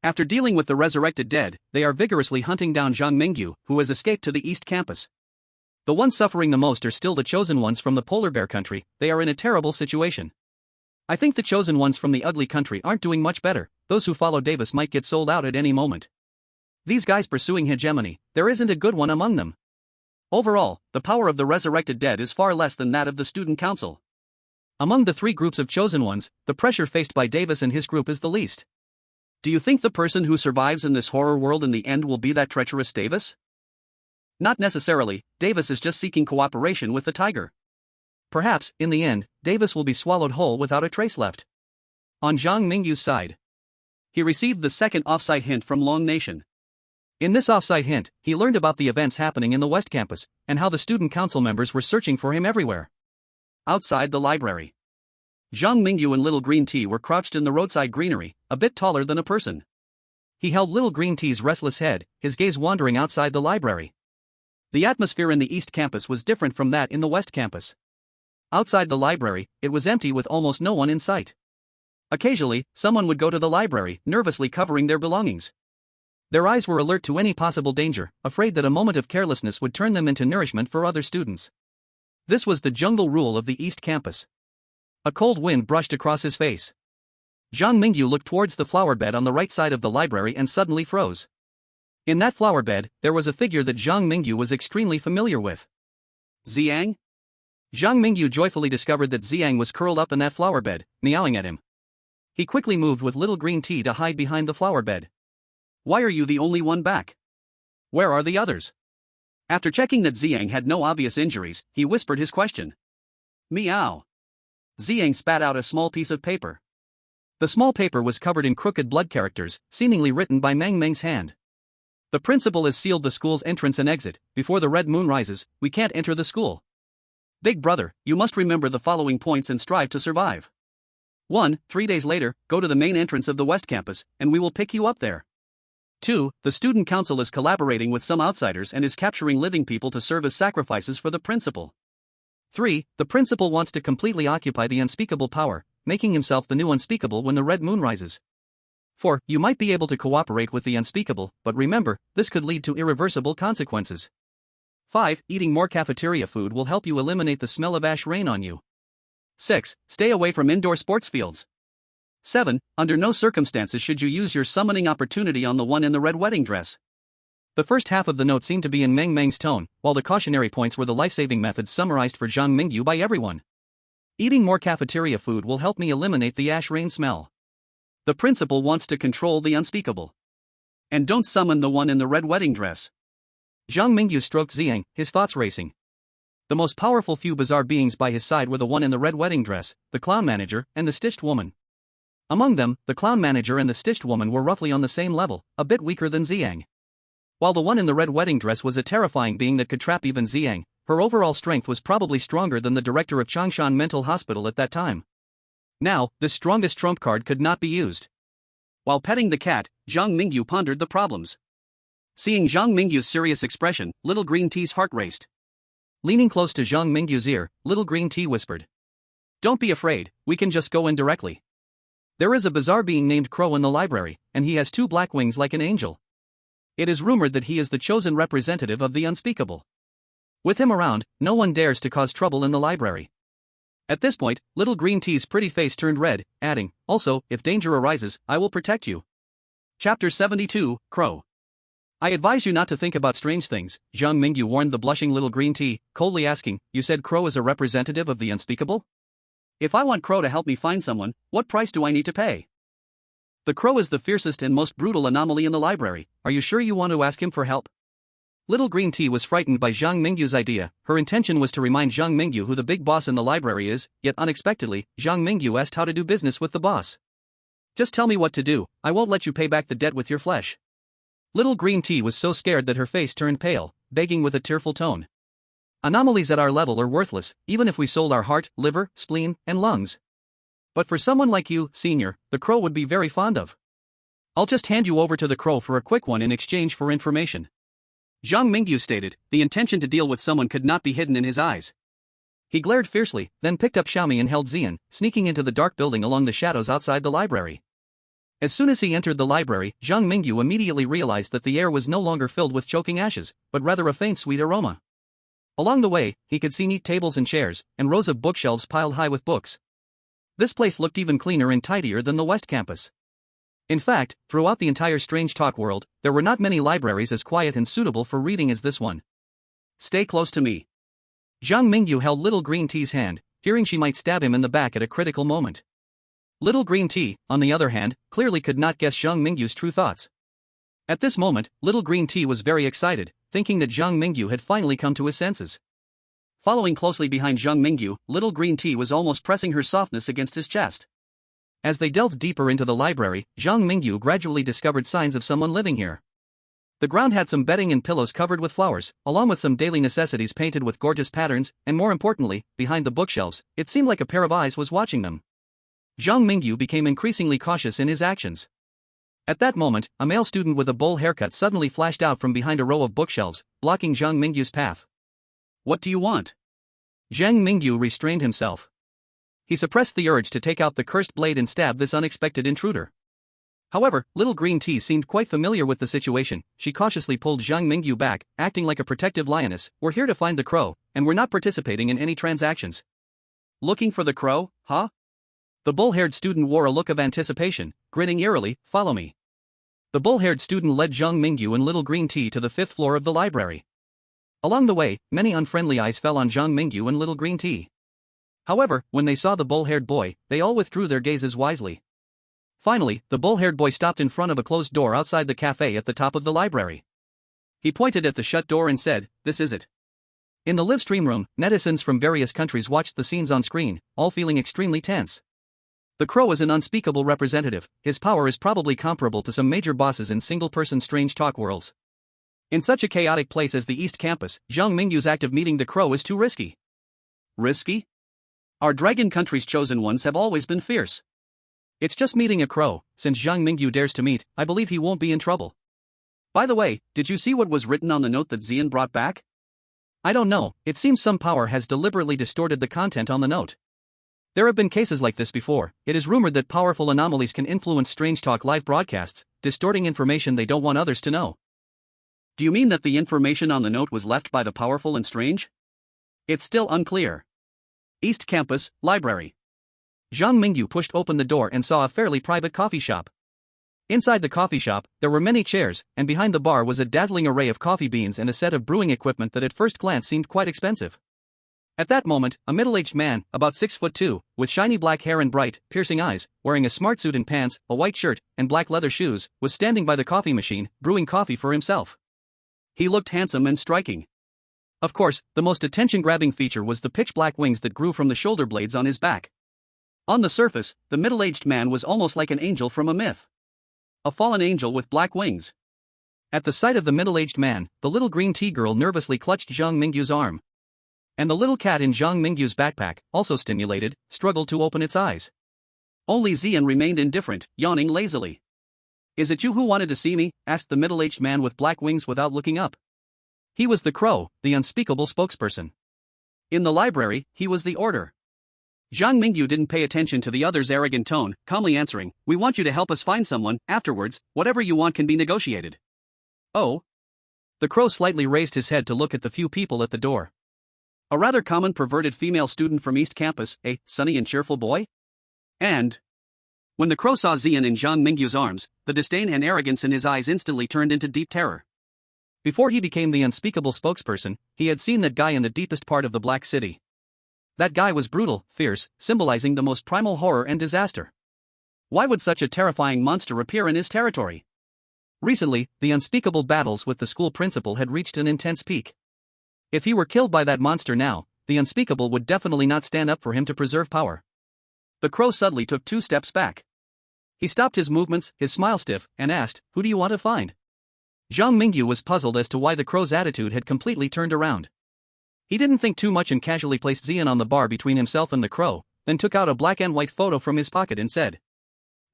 After dealing with the resurrected dead, they are vigorously hunting down Zhang Mingyu, who has escaped to the East Campus. The ones suffering the most are still the chosen ones from the polar bear country. They are in a terrible situation. I think the chosen ones from the ugly country aren't doing much better. Those who follow Davis might get sold out at any moment. These guys pursuing hegemony, there isn't a good one among them. Overall, the power of the resurrected dead is far less than that of the student council. Among the three groups of chosen ones, the pressure faced by Davis and his group is the least. Do you think the person who survives in this horror world in the end will be that treacherous Davis? Not necessarily. Davis is just seeking cooperation with the tiger. Perhaps, in the end, Davis will be swallowed whole without a trace left. On Zhang Mingyu's side, he received the second offsite hint from Long Nation. In this offsite hint, he learned about the events happening in the West Campus, and how the student council members were searching for him everywhere. Outside the library, Zhang Mingyu and Little Green Tea were crouched in the roadside greenery, a bit taller than a person. He held Little Green Tea's restless head, his gaze wandering outside the library. The atmosphere in the East Campus was different from that in the West Campus. Outside the library, it was empty with almost no one in sight. Occasionally, someone would go to the library, nervously covering their belongings. Their eyes were alert to any possible danger, afraid that a moment of carelessness would turn them into nourishment for other students. This was the jungle rule of the East Campus. A cold wind brushed across his face. Zhang Mingyu looked towards the flower bed on the right side of the library and suddenly froze. In that flower bed, there was a figure that Zhang Mingyu was extremely familiar with. Xiang? Zhang Mingyu joyfully discovered that Xiang was curled up in that flower bed, meowing at him. He quickly moved with Little Green Tea to hide behind the flower bed. Why are you the only one back? Where are the others? After checking that Xiang had no obvious injuries, he whispered his question. Meow. Xiang spat out a small piece of paper. The small paper was covered in crooked blood characters, seemingly written by Meng Meng's hand. The principal has sealed the school's entrance and exit. Before the red moon rises, we can't enter the school. Big brother, you must remember the following points and strive to survive. 1. 3 days later, go to the main entrance of the West Campus, and we will pick you up there. 2. The student council is collaborating with some outsiders and is capturing living people to serve as sacrifices for the principal. 3. The principal wants to completely occupy the unspeakable power, making himself the new unspeakable when the red moon rises. 4. You might be able to cooperate with the unspeakable, but remember, this could lead to irreversible consequences. 5. Eating more cafeteria food will help you eliminate the smell of ash rain on you. 6. Stay away from indoor sports fields. 7. Under no circumstances should you use your summoning opportunity on the one in the red wedding dress. The first half of the note seemed to be in Meng Meng's tone, while the cautionary points were the life-saving methods summarized for Zhang Mingyu by everyone. Eating more cafeteria food will help me eliminate the ash rain smell. The principal wants to control the unspeakable. And don't summon the one in the red wedding dress. Zhang Mingyu stroked Xiang, his thoughts racing. The most powerful few bizarre beings by his side were the one in the red wedding dress, the clown manager, and the stitched woman. Among them, the clown manager and the stitched woman were roughly on the same level, a bit weaker than Xiang. While the one in the red wedding dress was a terrifying being that could trap even Xiang, her overall strength was probably stronger than the director of Changshan Mental Hospital at that time. Now, this strongest trump card could not be used. While petting the cat, Zhang Mingyu pondered the problems. Seeing Zhang Mingyu's serious expression, Little Green Tea's heart raced. Leaning close to Zhang Mingyu's ear, Little Green Tea whispered. Don't be afraid, we can just go in directly. There is a bizarre being named Crow in the library, and he has 2 black wings like an angel. It is rumored that he is the chosen representative of the unspeakable. With him around, no one dares to cause trouble in the library. At this point, Little Green Tea's pretty face turned red, adding, also, if danger arises, I will protect you. Chapter 72, Crow. I advise you not to think about strange things, Zhang Mingyu warned the blushing Little Green Tea, coldly asking, you said Crow is a representative of the unspeakable? If I want Crow to help me find someone, what price do I need to pay? The Crow is the fiercest and most brutal anomaly in the library, are you sure you want to ask him for help? Little Green Tea was frightened by Zhang Mingyu's idea. Her intention was to remind Zhang Mingyu who the big boss in the library is, yet unexpectedly, Zhang Mingyu asked how to do business with the boss. Just tell me what to do, I won't let you pay back the debt with your flesh. Little Green Tea was so scared that her face turned pale, begging with a tearful tone. Anomalies at our level are worthless, even if we sold our heart, liver, spleen, and lungs. But for someone like you, senior, the crow would be very fond of. I'll just hand you over to the crow for a quick one in exchange for information. Zhang Mingyu stated, the intention to deal with someone could not be hidden in his eyes. He glared fiercely, then picked up Xiaomi and held Xian, sneaking into the dark building along the shadows outside the library. As soon as he entered the library, Zhang Mingyu immediately realized that the air was no longer filled with choking ashes, but rather a faint sweet aroma. Along the way, he could see neat tables and chairs, and rows of bookshelves piled high with books. This place looked even cleaner and tidier than the West Campus. In fact, throughout the entire Strange Talk world, there were not many libraries as quiet and suitable for reading as this one. Stay close to me. Zhang Mingyu held Little Green Tea's hand, fearing she might stab him in the back at a critical moment. Little Green Tea, on the other hand, clearly could not guess Zhang Mingyu's true thoughts. At this moment, Little Green Tea was very excited, thinking that Zhang Mingyu had finally come to his senses. Following closely behind Zhang Mingyu, Little Green Tea was almost pressing her softness against his chest. As they delved deeper into the library, Zhang Mingyu gradually discovered signs of someone living here. The ground had some bedding and pillows covered with flowers, along with some daily necessities painted with gorgeous patterns, and more importantly, behind the bookshelves, it seemed like a pair of eyes was watching them. Zhang Mingyu became increasingly cautious in his actions. At that moment, a male student with a bowl haircut suddenly flashed out from behind a row of bookshelves, blocking Zhang Mingyu's path. What do you want? Zhang Mingyu restrained himself. He suppressed the urge to take out the cursed blade and stab this unexpected intruder. However, Little Green Tea seemed quite familiar with the situation. She cautiously pulled Zhang Mingyu back, acting like a protective lioness. We're here to find the crow, and we're not participating in any transactions. Looking for the crow, huh? The bull-haired student wore a look of anticipation, grinning eerily. Follow me. The bull-haired student led Zhang Mingyu and Little Green Tea to the 5th floor of the library. Along the way, many unfriendly eyes fell on Zhang Mingyu and Little Green Tea. However, when they saw the bull-haired boy, they all withdrew their gazes wisely. Finally, the bull-haired boy stopped in front of a closed door outside the cafe at the top of the library. He pointed at the shut door and said, "This is it." In the live stream room, netizens from various countries watched the scenes on screen, all feeling extremely tense. The crow is an unspeakable representative. His power is probably comparable to some major bosses in single-person Strange Talk worlds. In such a chaotic place as the East Campus, Zhang Mingyu's act of meeting the crow is too risky. Risky? Our dragon country's chosen ones have always been fierce. It's just meeting a crow. Since Zhang Mingyu dares to meet, I believe he won't be in trouble. By the way, did you see what was written on the note that Xian brought back? I don't know, it seems some power has deliberately distorted the content on the note. There have been cases like this before. It is rumored that powerful anomalies can influence Strange Talk live broadcasts, distorting information they don't want others to know. Do you mean that the information on the note was left by the powerful and strange? It's still unclear. East Campus, Library. Zhang Mingyu pushed open the door and saw a fairly private coffee shop. Inside the coffee shop, there were many chairs, and behind the bar was a dazzling array of coffee beans and a set of brewing equipment that at first glance seemed quite expensive. At that moment, a middle-aged man, about 6'2", with shiny black hair and bright, piercing eyes, wearing a smart suit and pants, a white shirt, and black leather shoes, was standing by the coffee machine, brewing coffee for himself. He looked handsome and striking. Of course, the most attention-grabbing feature was the pitch-black wings that grew from the shoulder blades on his back. On the surface, the middle-aged man was almost like an angel from a myth. A fallen angel with black wings. At the sight of the middle-aged man, the Little Green Tea girl nervously clutched Zhang Mingyu's arm. And the little cat in Zhang Mingyu's backpack, also stimulated, struggled to open its eyes. Only Xian remained indifferent, yawning lazily. "Is it you who wanted to see me?" asked the middle-aged man with black wings without looking up. He was the crow, the unspeakable spokesperson. In the library, he was the order. Zhang Mingyu didn't pay attention to the other's arrogant tone, calmly answering, "We want you to help us find someone. Afterwards, whatever you want can be negotiated." Oh? The crow slightly raised his head to look at the few people at the door. A rather common perverted female student from East Campus, a sunny and cheerful boy? And when the crow saw Xian in Zhang Mingyu's arms, the disdain and arrogance in his eyes instantly turned into deep terror. Before he became the unspeakable spokesperson, he had seen that guy in the deepest part of the Black City. That guy was brutal, fierce, symbolizing the most primal horror and disaster. Why would such a terrifying monster appear in his territory? Recently, the unspeakable battles with the school principal had reached an intense peak. If he were killed by that monster now, the unspeakable would definitely not stand up for him to preserve power. The crow suddenly took 2 steps back. He stopped his movements, his smile stiff, and asked, "Who do you want to find?" Zhang Mingyu was puzzled as to why the crow's attitude had completely turned around. He didn't think too much and casually placed Xian on the bar between himself and the crow, then took out a black and white photo from his pocket and said,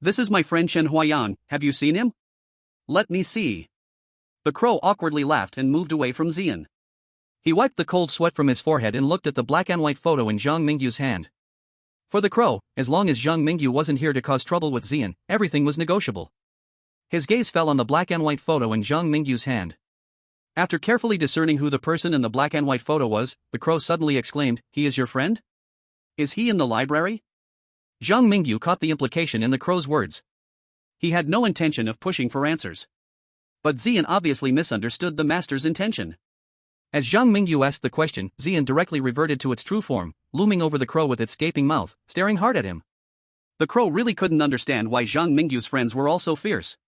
"This is my friend Shen Huayan, have you seen him? Let me see." The crow awkwardly laughed and moved away from Zian. He wiped the cold sweat from his forehead and looked at the black and white photo in Zhang Mingyu's hand. For the crow, as long as Zhang Mingyu wasn't here to cause trouble with Zian, everything was negotiable. His gaze fell on the black and white photo in Zhang Mingyu's hand. After carefully discerning who the person in the black and white photo was, the crow suddenly exclaimed, "He is your friend? Is he in the library?" Zhang Mingyu caught the implication in the crow's words. He had no intention of pushing for answers. But Zian obviously misunderstood the master's intention. As Zhang Mingyu asked the question, Zian directly reverted to its true form, looming over the crow with its gaping mouth, staring hard at him. The crow really couldn't understand why Zhang Mingyu's friends were all so fierce.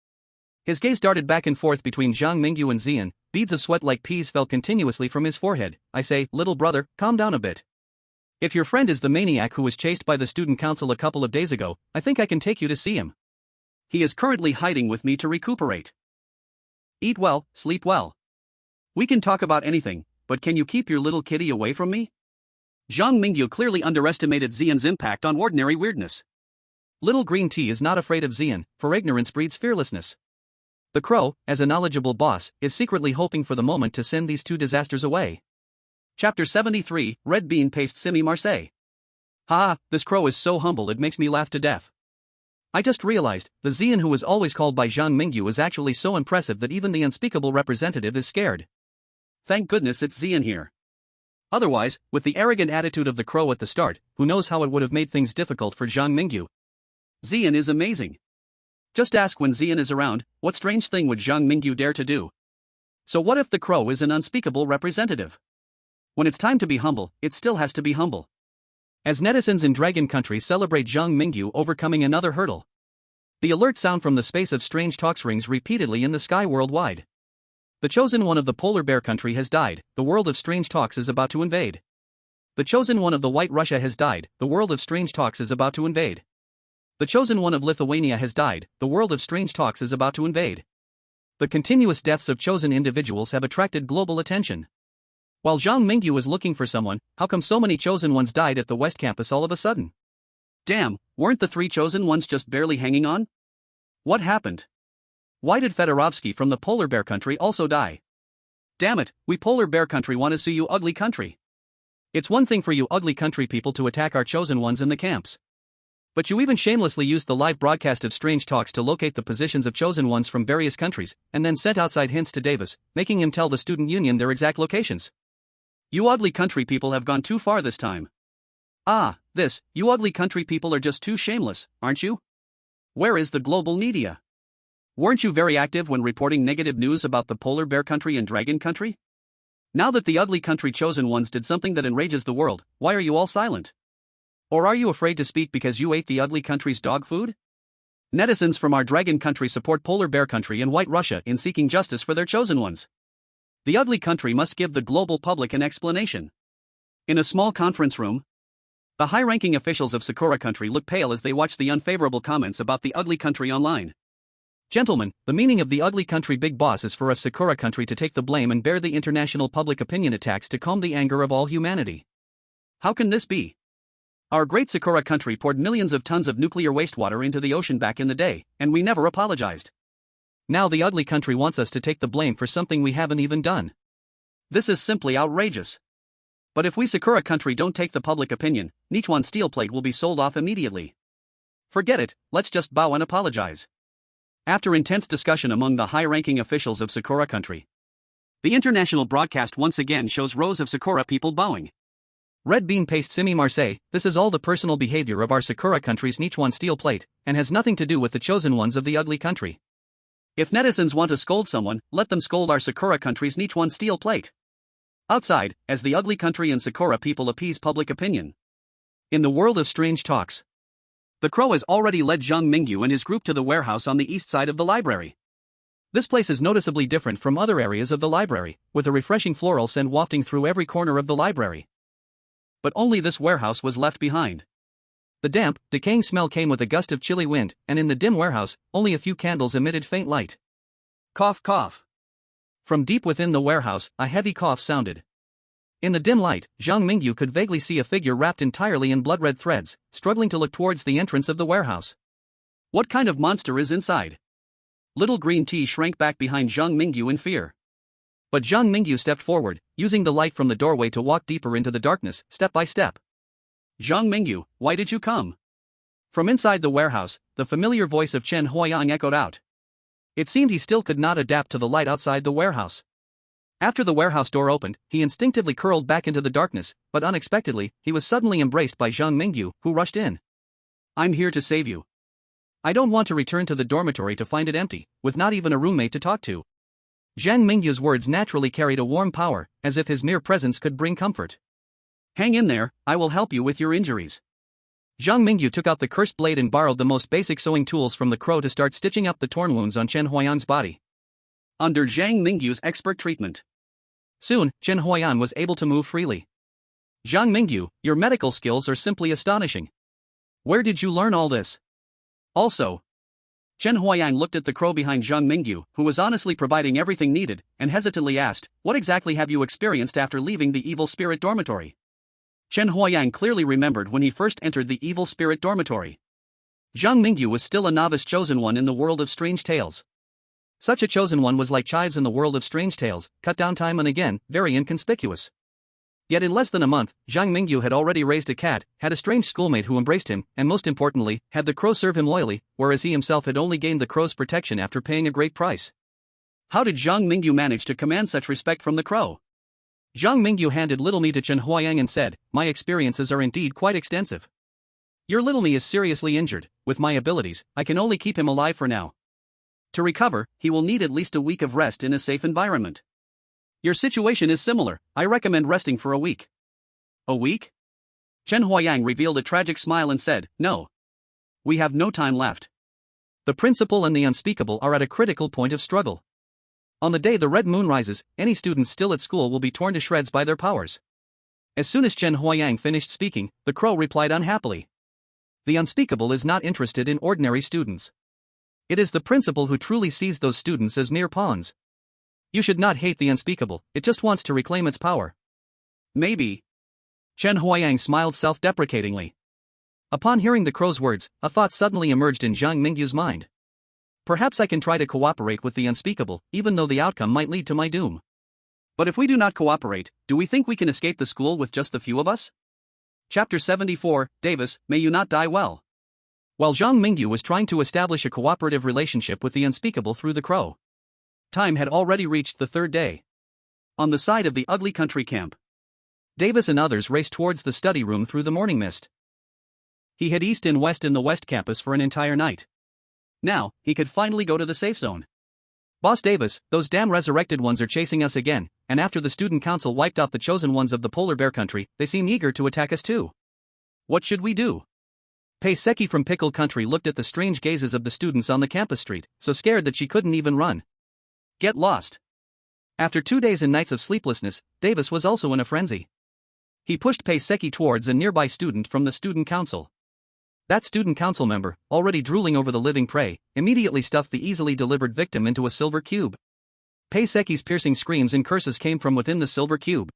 His gaze darted back and forth between Zhang Mingyu and Zian, beads of sweat like peas fell continuously from his forehead. "I say, little brother, calm down a bit. If your friend is the maniac who was chased by the student council a couple of days ago, I think I can take you to see him. He is currently hiding with me to recuperate. Eat well, sleep well. We can talk about anything, but can you keep your little kitty away from me?" Zhang Mingyu clearly underestimated Zian's impact on ordinary weirdness. Little green tea is not afraid of Zian, for ignorance breeds fearlessness. The crow, as a knowledgeable boss, is secretly hoping for the moment to send these two disasters away. Chapter 73, Red Bean Paste Simi Marseille. Ha, this crow is so humble it makes me laugh to death. I just realized, the Zian who was always called by Zhang Mingyu is actually so impressive that even the unspeakable representative is scared. Thank goodness it's Zian here. Otherwise, with the arrogant attitude of the crow at the start, who knows how it would have made things difficult for Zhang Mingyu. Zian is amazing. Just ask when Zian is around, what strange thing would Zhang Mingyu dare to do? So what if the crow is an unspeakable representative? When it's time to be humble, it still has to be humble. As netizens in Dragon Country celebrate Zhang Mingyu overcoming another hurdle. The alert sound from the space of strange talks rings repeatedly in the sky worldwide. The chosen one of the polar bear country has died, the world of strange talks is about to invade. The chosen one of the White Russia has died, the world of strange talks is about to invade. The chosen one of Lithuania has died, the world of strange talks is about to invade. The continuous deaths of chosen individuals have attracted global attention. While Zhang Mingyu is looking for someone, how come so many chosen ones died at the West Campus all of a sudden? Damn, weren't the 3 chosen ones just barely hanging on? What happened? Why did Fedorovsky from the polar bear country also die? Damn it, we polar bear country want to see you ugly country. It's one thing for you ugly country people to attack our chosen ones in the camps. But you even shamelessly used the live broadcast of Strange Talks to locate the positions of chosen ones from various countries, and then sent outside hints to Davis, making him tell the student union their exact locations. You ugly country people have gone too far this time. You ugly country people are just too shameless, aren't you? Where is the global media? Weren't you very active when reporting negative news about the polar bear country and dragon country? Now that the ugly country chosen ones did something that enrages the world, why are you all silent? Or are you afraid to speak because you ate the ugly country's dog food? Netizens from our dragon country support polar bear country and White Russia in seeking justice for their chosen ones. The ugly country must give the global public an explanation. In a small conference room, the high-ranking officials of Sakura country look pale as they watch the unfavorable comments about the ugly country online. Gentlemen, the meaning of the ugly country big boss is for us Sakura country to take the blame and bear the international public opinion attacks to calm the anger of all humanity. How can this be? Our great Sakura country poured millions of tons of nuclear wastewater into the ocean back in the day, and we never apologized. Now the ugly country wants us to take the blame for something we haven't even done. This is simply outrageous. But if we Sakura country don't take the public opinion, Nichuan steel plate will be sold off immediately. Forget it, let's just bow and apologize. After intense discussion among the high-ranking officials of Sakura country, the international broadcast once again shows rows of Sakura people bowing. Red bean paste Simi Marseille, this is all the personal behavior of our Sakura country's Nichuan steel plate, and has nothing to do with the chosen ones of the ugly country. If netizens want to scold someone, let them scold our Sakura country's Nichuan steel plate. Outside, as the ugly country and Sakura people appease public opinion. In the world of strange talks, the crow has already led Zhang Mingyu and his group to the warehouse on the east side of the library. This place is noticeably different from other areas of the library, with a refreshing floral scent wafting through every corner of the library. But only this warehouse was left behind. The damp, decaying smell came with a gust of chilly wind, and in the dim warehouse, only a few candles emitted faint light. Cough, cough. From deep within the warehouse, a heavy cough sounded. In the dim light, Zhang Mingyu could vaguely see a figure wrapped entirely in blood-red threads, struggling to look towards the entrance of the warehouse. What kind of monster is inside? Little Green Tea shrank back behind Zhang Mingyu in fear. But Zhang Mingyu stepped forward, using the light from the doorway to walk deeper into the darkness, step by step. Zhang Mingyu, why did you come? From inside the warehouse, the familiar voice of Chen Huayang echoed out. It seemed he still could not adapt to the light outside the warehouse. After the warehouse door opened, he instinctively curled back into the darkness, but unexpectedly, he was suddenly embraced by Zhang Mingyu, who rushed in. I'm here to save you. I don't want to return to the dormitory to find it empty, with not even a roommate to talk to. Zhang Mingyu's words naturally carried a warm power, as if his mere presence could bring comfort. Hang in there, I will help you with your injuries. Zhang Mingyu took out the cursed blade and borrowed the most basic sewing tools from the crow to start stitching up the torn wounds on Chen Huayang's body. Under Zhang Mingyu's expert treatment, soon, Chen Huayang was able to move freely. Zhang Mingyu, your medical skills are simply astonishing. Where did you learn all this? Also, Chen Huayang looked at the crow behind Zhang Mingyu, who was honestly providing everything needed, and hesitantly asked, what exactly have you experienced after leaving the evil spirit dormitory? Chen Huayang clearly remembered when he first entered the evil spirit dormitory. Zhang Mingyu was still a novice chosen one in the world of strange tales. Such a chosen one was like chives in the world of strange tales, cut down time and again, very inconspicuous. Yet in less than a month, Zhang Mingyu had already raised a cat, had a strange schoolmate who embraced him, and most importantly, had the crow serve him loyally, whereas he himself had only gained the crow's protection after paying a great price. How did Zhang Mingyu manage to command such respect from the crow? Zhang Mingyu handed Little Me to Chen Huayang and said, my experiences are indeed quite extensive. Your Little Me is seriously injured. With my abilities, I can only keep him alive for now. To recover, he will need at least a week of rest in a safe environment. Your situation is similar, I recommend resting for a week. A week? Chen Huayang revealed a tragic smile and said, no. We have no time left. The principal and the unspeakable are at a critical point of struggle. On the day the red moon rises, any students still at school will be torn to shreds by their powers. As soon as Chen Huayang finished speaking, the crow replied unhappily. The unspeakable is not interested in ordinary students. It is the principal who truly sees those students as mere pawns. You should not hate the unspeakable, it just wants to reclaim its power. Maybe. Chen Huayang smiled self-deprecatingly. Upon hearing the crow's words, a thought suddenly emerged in Zhang Mingyu's mind. Perhaps I can try to cooperate with the unspeakable, even though the outcome might lead to my doom. But if we do not cooperate, do we think we can escape the school with just the few of us? Chapter 74, Davis, may you not die well. While Zhang Mingyu was trying to establish a cooperative relationship with the unspeakable through the crow, time had already reached the third day. On the side of the ugly country camp, Davis and others raced towards the study room through the morning mist. He hid east and west in the west campus for an entire night. Now, he could finally go to the safe zone. Boss Davis, those damn resurrected ones are chasing us again, and after the student council wiped out the chosen ones of the polar bear country, they seem eager to attack us too. What should we do? Peiseki from Pickle Country looked at the strange gazes of the students on the campus street, so scared that she couldn't even run. Get lost. After 2 days and nights of sleeplessness, Davis was also in a frenzy. He pushed Peiseki towards a nearby student from the student council. That student council member, already drooling over the living prey, immediately stuffed the easily delivered victim into a silver cube. Peiseki's piercing screams and curses came from within the silver cube.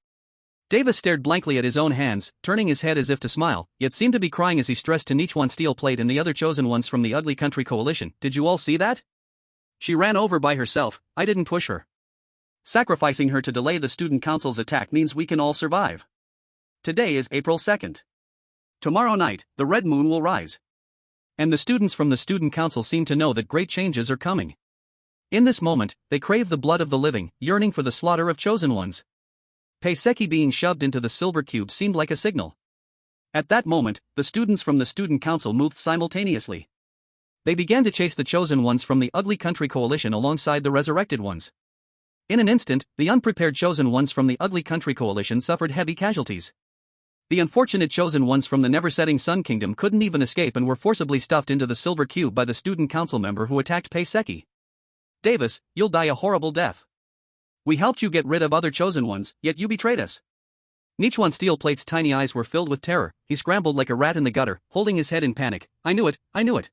Davis stared blankly at his own hands, turning his head as if to smile, yet seemed to be crying as he stressed to Nichuan Steel Plate and the other chosen ones from the Ugly Country Coalition, did you all see that? She ran over by herself, I didn't push her. Sacrificing her to delay the student council's attack means we can all survive. Today is April 2nd. Tomorrow night, the red moon will rise. And the students from the student council seem to know that great changes are coming. In this moment, they crave the blood of the living, yearning for the slaughter of chosen ones. Peiseki being shoved into the silver cube seemed like a signal. At that moment, the students from the student council moved simultaneously. They began to chase the chosen ones from the Ugly Country Coalition alongside the resurrected ones. In an instant, the unprepared chosen ones from the Ugly Country Coalition suffered heavy casualties. The unfortunate chosen ones from the never-setting Sun Kingdom couldn't even escape and were forcibly stuffed into the silver cube by the student council member who attacked Peiseki. Davis, you'll die a horrible death. We helped you get rid of other chosen ones, yet you betrayed us. Nichuan Steel Plate's tiny eyes were filled with terror, he scrambled like a rat in the gutter, holding his head in panic. I knew it, I knew it.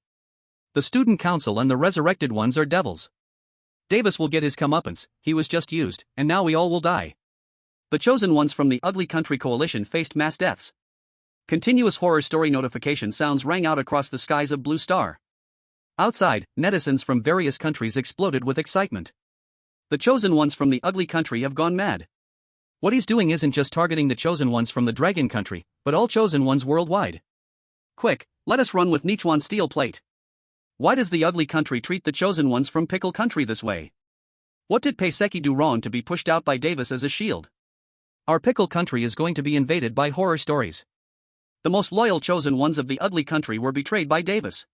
The student council and the resurrected ones are devils. Davis will get his comeuppance, he was just used, and now we all will die. The chosen ones from the Ugly Country Coalition faced mass deaths. Continuous horror story notification sounds rang out across the skies of Blue Star. Outside, netizens from various countries exploded with excitement. The chosen ones from the Ugly Country have gone mad. What he's doing isn't just targeting the chosen ones from the Dragon Country, but all chosen ones worldwide. Quick, let us run with Nichuan Steel Plate. Why does the Ugly Country treat the chosen ones from Pickle Country this way? What did Paiseki do wrong to be pushed out by Davis as a shield? Our Pickle Country is going to be invaded by horror stories. The most loyal chosen ones of the Ugly Country were betrayed by Davis.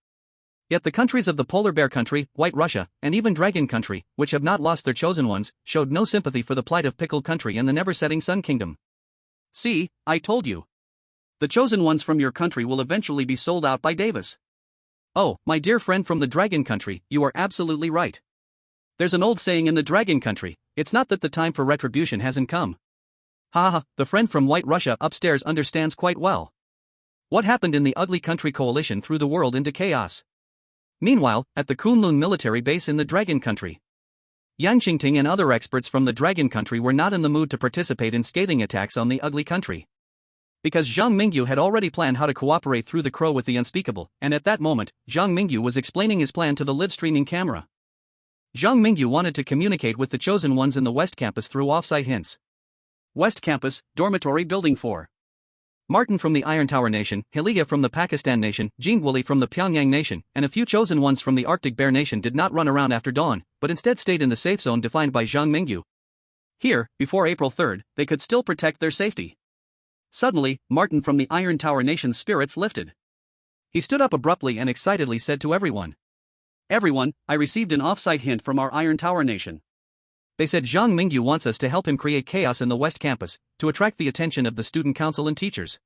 Yet the countries of the Polar Bear Country, White Russia, and even Dragon Country, which have not lost their chosen ones, showed no sympathy for the plight of Pickle Country and the never-setting Sun Kingdom. See, I told you. The chosen ones from your country will eventually be sold out by Davis. Oh, my dear friend from the Dragon Country, you are absolutely right. There's an old saying in the Dragon Country, it's not that the time for retribution hasn't come. Haha, the friend from White Russia upstairs understands quite well. What happened in the Ugly Country Coalition threw the world into chaos. Meanwhile, at the Kunlun military base in the Dragon Country, Yang Qingting and other experts from the Dragon Country were not in the mood to participate in scathing attacks on the Ugly Country. Because Zhang Mingyu had already planned how to cooperate through the crow with the unspeakable, and at that moment, Zhang Mingyu was explaining his plan to the live-streaming camera. Zhang Mingyu wanted to communicate with the chosen ones in the West Campus through off-site hints. West Campus, Dormitory Building 4. Martin from the Iron Tower Nation, Hilia from the Pakistan Nation, Jingwuli from the Pyongyang Nation, and a few chosen ones from the Arctic Bear Nation did not run around after dawn, but instead stayed in the safe zone defined by Zhang Mingyu. Here, before April 3rd, they could still protect their safety. Suddenly, Martin from the Iron Tower Nation's spirits lifted. He stood up abruptly and excitedly said to everyone, "Everyone, I received an off-site hint from our Iron Tower Nation. They said Zhang Mingyu wants us to help him create chaos in the West Campus, to attract the attention of the student council and teachers.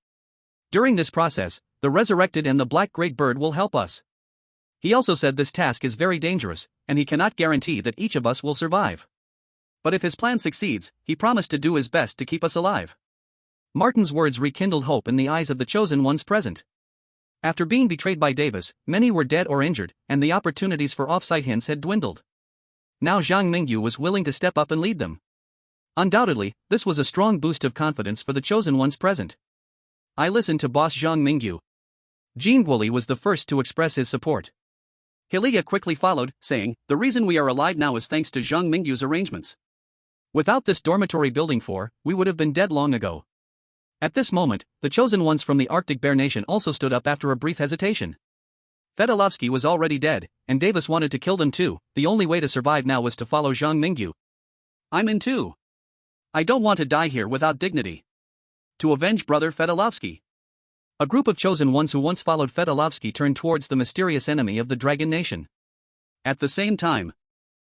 During this process, the Resurrected and the Black Great Bird will help us. He also said this task is very dangerous, and he cannot guarantee that each of us will survive. But if his plan succeeds, he promised to do his best to keep us alive." Martin's words rekindled hope in the eyes of the chosen ones present. After being betrayed by Davis, many were dead or injured, and the opportunities for off-site hints had dwindled. Now Zhang Mingyu was willing to step up and lead them. Undoubtedly, this was a strong boost of confidence for the chosen ones present. I listened to boss Zhang Mingyu. Jingwuli was the first to express his support. Hilia quickly followed, saying, "The reason we are alive now is thanks to Zhang Mingyu's arrangements. Without this dormitory building 4, we would have been dead long ago." At this moment, the chosen ones from the Arctic Bear Nation also stood up after a brief hesitation. Fedolovsky was already dead, and Davis wanted to kill them too. The only way to survive now was to follow Zhang Mingyu. I'm in too. I don't want to die here without dignity. To avenge brother Fedolovsky. A group of chosen ones who once followed Fedolovsky turned towards the mysterious enemy of the Dragon Nation. At the same time,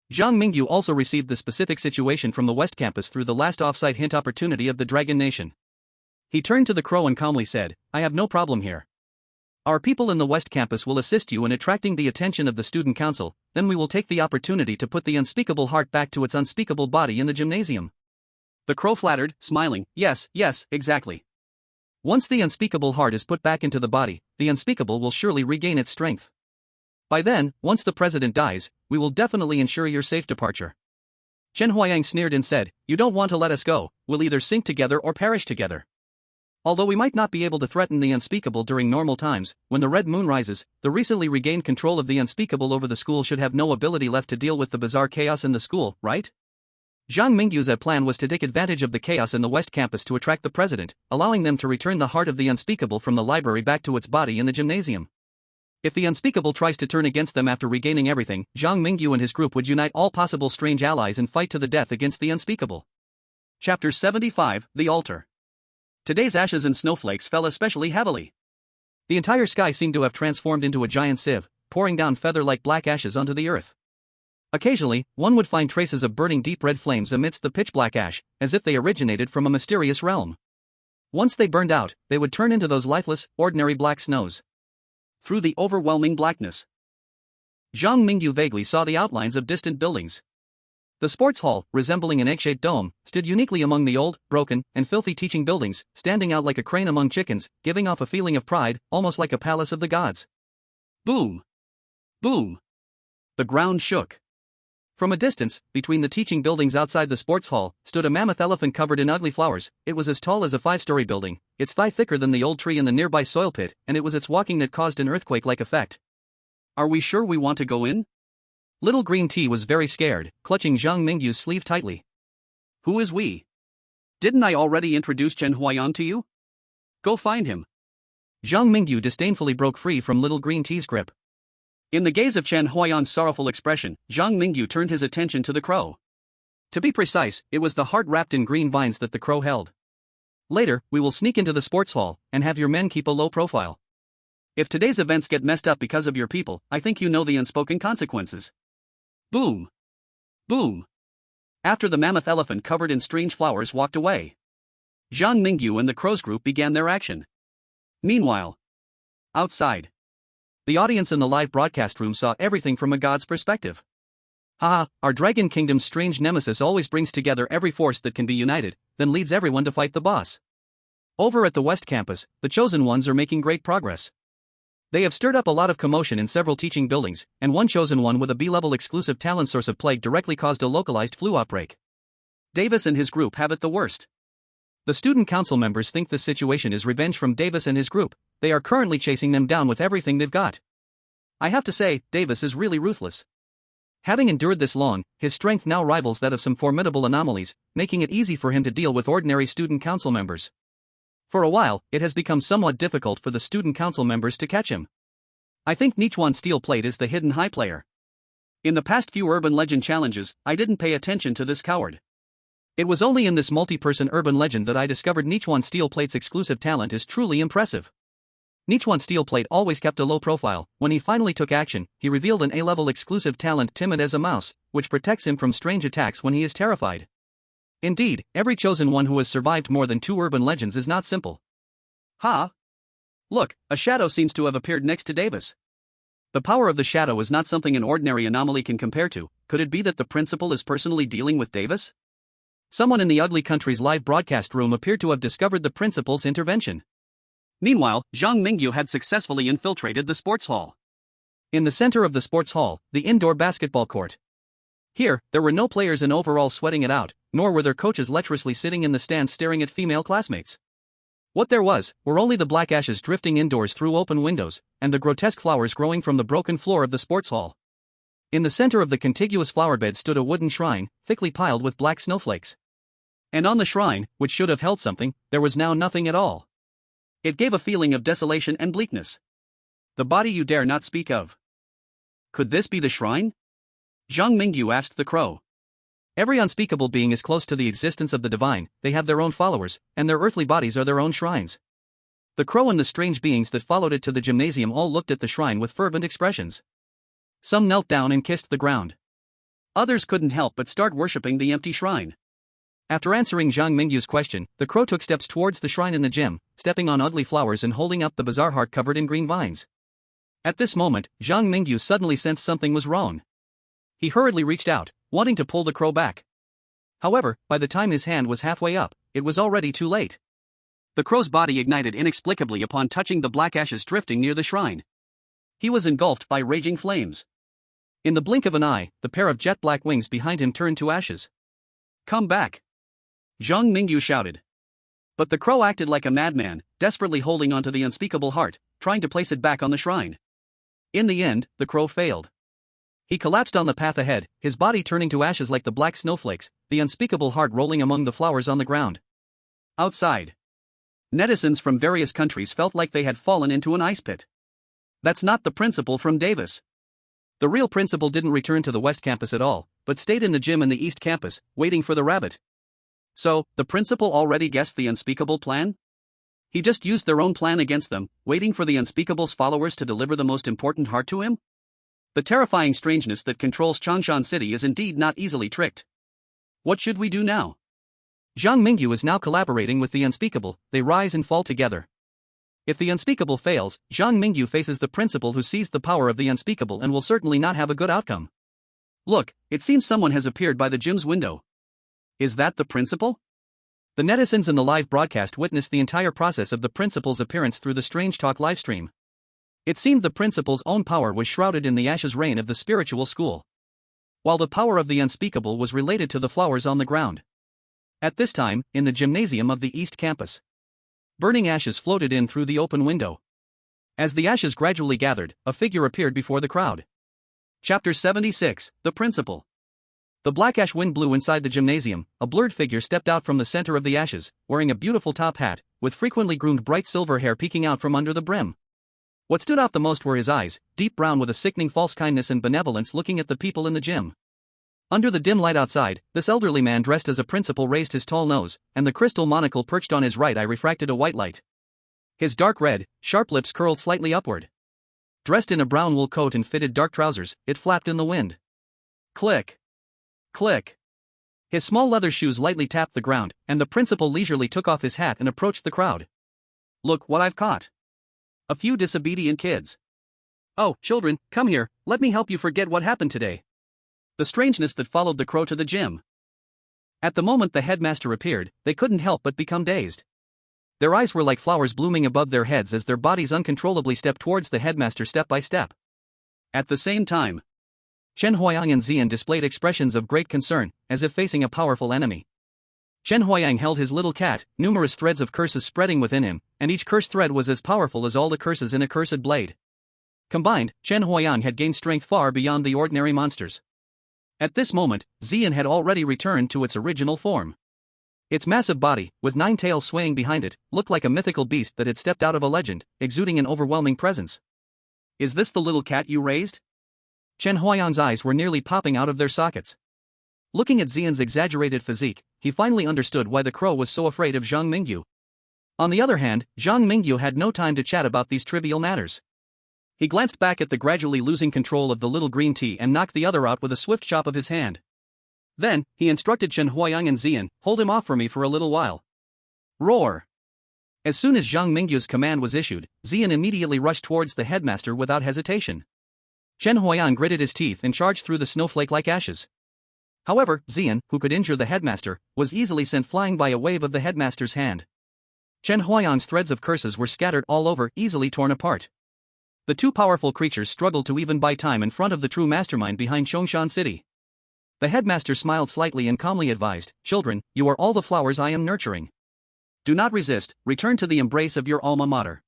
Zhang Mingyu also received the specific situation from the West Campus through the last off-site hint opportunity of the Dragon Nation. He turned to the crow and calmly said, "I have no problem here. Our people in the West Campus will assist you in attracting the attention of the student council, then we will take the opportunity to put the unspeakable heart back to its unspeakable body in the gymnasium." The crow flattered, smiling, yes, exactly. Once the unspeakable heart is put back into the body, the unspeakable will surely regain its strength. By then, once the president dies, we will definitely ensure your safe departure. Chen Huayang sneered and said, "You don't want to let us go, we'll either sink together or perish together." Although we might not be able to threaten the unspeakable during normal times, when the red moon rises, the recently regained control of the unspeakable over the school should have no ability left to deal with the bizarre chaos in the school, right? Zhang Mingyu's plan was to take advantage of the chaos in the West Campus to attract the president, allowing them to return the heart of the unspeakable from the library back to its body in the gymnasium. If the unspeakable tries to turn against them after regaining everything, Zhang Mingyu and his group would unite all possible strange allies and fight to the death against the unspeakable. Chapter 75, The Altar. Today's ashes and snowflakes fell especially heavily. The entire sky seemed to have transformed into a giant sieve, pouring down feather-like black ashes onto the earth. Occasionally, one would find traces of burning deep red flames amidst the pitch-black ash, as if they originated from a mysterious realm. Once they burned out, they would turn into those lifeless, ordinary black snows. Through the overwhelming blackness, Zhang Mingyu vaguely saw the outlines of distant buildings. The sports hall, resembling an egg-shaped dome, stood uniquely among the old, broken, and filthy teaching buildings, standing out like a crane among chickens, giving off a feeling of pride, almost like a palace of the gods. Boom! Boom! The ground shook. From a distance, between the teaching buildings outside the sports hall, stood a mammoth elephant covered in ugly flowers. It was as tall as a 5-story building, its thigh thicker than the old tree in the nearby soil pit, and it was its walking that caused an earthquake-like effect. Are we sure we want to go in? Little Green Tea was very scared, clutching Zhang Mingyu's sleeve tightly. Who is we? Didn't I already introduce Chen Huayan to you? Go find him. Zhang Mingyu disdainfully broke free from Little Green Tea's grip. In the gaze of Chen Huayan's sorrowful expression, Zhang Mingyu turned his attention to the crow. To be precise, it was the heart wrapped in green vines that the crow held. Later, we will sneak into the sports hall and have your men keep a low profile. If today's events get messed up because of your people, I think you know the unspoken consequences. Boom. Boom. After the mammoth elephant covered in strange flowers walked away, Zhang Mingyu and the crow's group began their action. Meanwhile, outside, the audience in the live broadcast room saw everything from a god's perspective. Haha, our Dragon Kingdom's strange nemesis always brings together every force that can be united, then leads everyone to fight the boss. Over at the West Campus, the Chosen Ones are making great progress. They have stirred up a lot of commotion in several teaching buildings, and one Chosen One with a B-level exclusive talent source of plague directly caused a localized flu outbreak. Davis and his group have it the worst. The student council members think this situation is revenge from Davis and his group. They are currently chasing them down with everything they've got. I have to say, Davis is really ruthless. Having endured this long, his strength now rivals that of some formidable anomalies, making it easy for him to deal with ordinary student council members. For a while, it has become somewhat difficult for the student council members to catch him. I think Nichuan Steel Plate is the hidden high player. In the past few urban legend challenges, I didn't pay attention to this coward. It was only in this multi-person urban legend that I discovered Nichuan Steel Plate's exclusive talent is truly impressive. Nichuan Steel Plate always kept a low profile. When he finally took action, he revealed an A-level exclusive talent timid as a mouse, which protects him from strange attacks when he is terrified. Indeed, every Chosen One who has survived more than 2 urban legends is not simple. Ha! Look, a shadow seems to have appeared next to Davis. The power of the shadow is not something an ordinary anomaly can compare to. Could it be that the principal is personally dealing with Davis? Someone in the Ugly Country's live broadcast room appeared to have discovered the principal's intervention. Meanwhile, Zhang Mingyu had successfully infiltrated the sports hall. In the center of the sports hall, the indoor basketball court. Here, there were no players in overalls sweating it out, nor were their coaches lecherously sitting in the stands staring at female classmates. What there was, were only the black ashes drifting indoors through open windows, and the grotesque flowers growing from the broken floor of the sports hall. In the center of the contiguous flower bed stood a wooden shrine, thickly piled with black snowflakes. And on the shrine, which should have held something, there was now nothing at all. It gave a feeling of desolation and bleakness. The body you dare not speak of. Could this be the shrine? Zhang Mingyu asked the crow. Every unspeakable being is close to the existence of the divine. They have their own followers, and their earthly bodies are their own shrines. The crow and the strange beings that followed it to the gymnasium all looked at the shrine with fervent expressions. Some knelt down and kissed the ground. Others couldn't help but start worshipping the empty shrine. After answering Zhang Mingyu's question, the crow took steps towards the shrine in the gym, stepping on ugly flowers and holding up the bizarre heart covered in green vines. At this moment, Zhang Mingyu suddenly sensed something was wrong. He hurriedly reached out, wanting to pull the crow back. However, by the time his hand was halfway up, it was already too late. The crow's body ignited inexplicably upon touching the black ashes drifting near the shrine. He was engulfed by raging flames. In the blink of an eye, the pair of jet-black wings behind him turned to ashes. Come back! Zhang Mingyu shouted. But the crow acted like a madman, desperately holding onto the unspeakable heart, trying to place it back on the shrine. In the end, the crow failed. He collapsed on the path ahead, his body turning to ashes like the black snowflakes, the unspeakable heart rolling among the flowers on the ground. Outside, netizens from various countries felt like they had fallen into an ice pit. That's not the principal from Davis. The real principal didn't return to the West Campus at all, but stayed in the gym in the East Campus, waiting for the rabbit. So, the principal already guessed the unspeakable plan? He just used their own plan against them, waiting for the unspeakable's followers to deliver the most important heart to him? The terrifying strangeness that controls Changshan City is indeed not easily tricked. What should we do now? Zhang Mingyu is now collaborating with the unspeakable. They rise and fall together. If the unspeakable fails, Zhang Mingyu faces the principal who seized the power of the unspeakable and will certainly not have a good outcome. Look, it seems someone has appeared by the gym's window. Is that the principal? The netizens in the live broadcast witnessed the entire process of the principal's appearance through the Strange Talk livestream. It seemed the principal's own power was shrouded in the ashes rain of the spiritual school. while the power of the unspeakable was related to the flowers on the ground. At this time, in the gymnasium of the East Campus, burning ashes floated in through the open window. As the ashes gradually gathered, a figure appeared before the crowd. Chapter 76, The Principal. The black ash wind blew inside the gymnasium. A blurred figure stepped out from the center of the ashes, wearing a beautiful top hat, with frequently groomed bright silver hair peeking out from under the brim. What stood out the most were his eyes, deep brown with a sickening false kindness and benevolence looking at the people in the gym. Under the dim light outside, this elderly man dressed as a principal raised his tall nose, and the crystal monocle perched on his right eye refracted a white light. His dark red, sharp lips curled slightly upward. Dressed in a brown wool coat and fitted dark trousers, it flapped in the wind. Click. Click. His small leather shoes lightly tapped the ground, and the principal leisurely took off his hat and approached the crowd. Look what I've caught. A few disobedient kids. Oh, children, come here, let me help you forget what happened today. The strangeness that followed the crow to the gym. At the moment the headmaster appeared, they couldn't help but become dazed. Their eyes were like flowers blooming above their heads as their bodies uncontrollably stepped towards the headmaster step by step. At the same time, Chen Huayang and Xian displayed expressions of great concern, as if facing a powerful enemy. Chen Huayang held his little cat, numerous threads of curses spreading within him, and each curse thread was as powerful as all the curses in a cursed blade. Combined, Chen Huayang had gained strength far beyond the ordinary monsters. At this moment, Xian had already returned to its original form. Its massive body, with 9 tails swaying behind it, looked like a mythical beast that had stepped out of a legend, exuding an overwhelming presence. Is this the little cat you raised? Chen Huayang's eyes were nearly popping out of their sockets. Looking at Xian's exaggerated physique, he finally understood why the crow was so afraid of Zhang Mingyu. On the other hand, Zhang Mingyu had no time to chat about these trivial matters. He glanced back at the gradually losing control of the little green tea and knocked the other out with a swift chop of his hand. Then, he instructed Chen Huayang and Xian, hold him off for me for a little while. Roar! As soon as Zhang Mingyu's command was issued, Xian immediately rushed towards the headmaster without hesitation. Chen Huayang gritted his teeth and charged through the snowflake-like ashes. However, Xian, who could injure the headmaster, was easily sent flying by a wave of the headmaster's hand. Chen Huayang's threads of curses were scattered all over, easily torn apart. The two powerful creatures struggled to even buy time in front of the true mastermind behind Chongshan City. The headmaster smiled slightly and calmly advised, children, you are all the flowers I am nurturing. Do not resist, return to the embrace of your alma mater.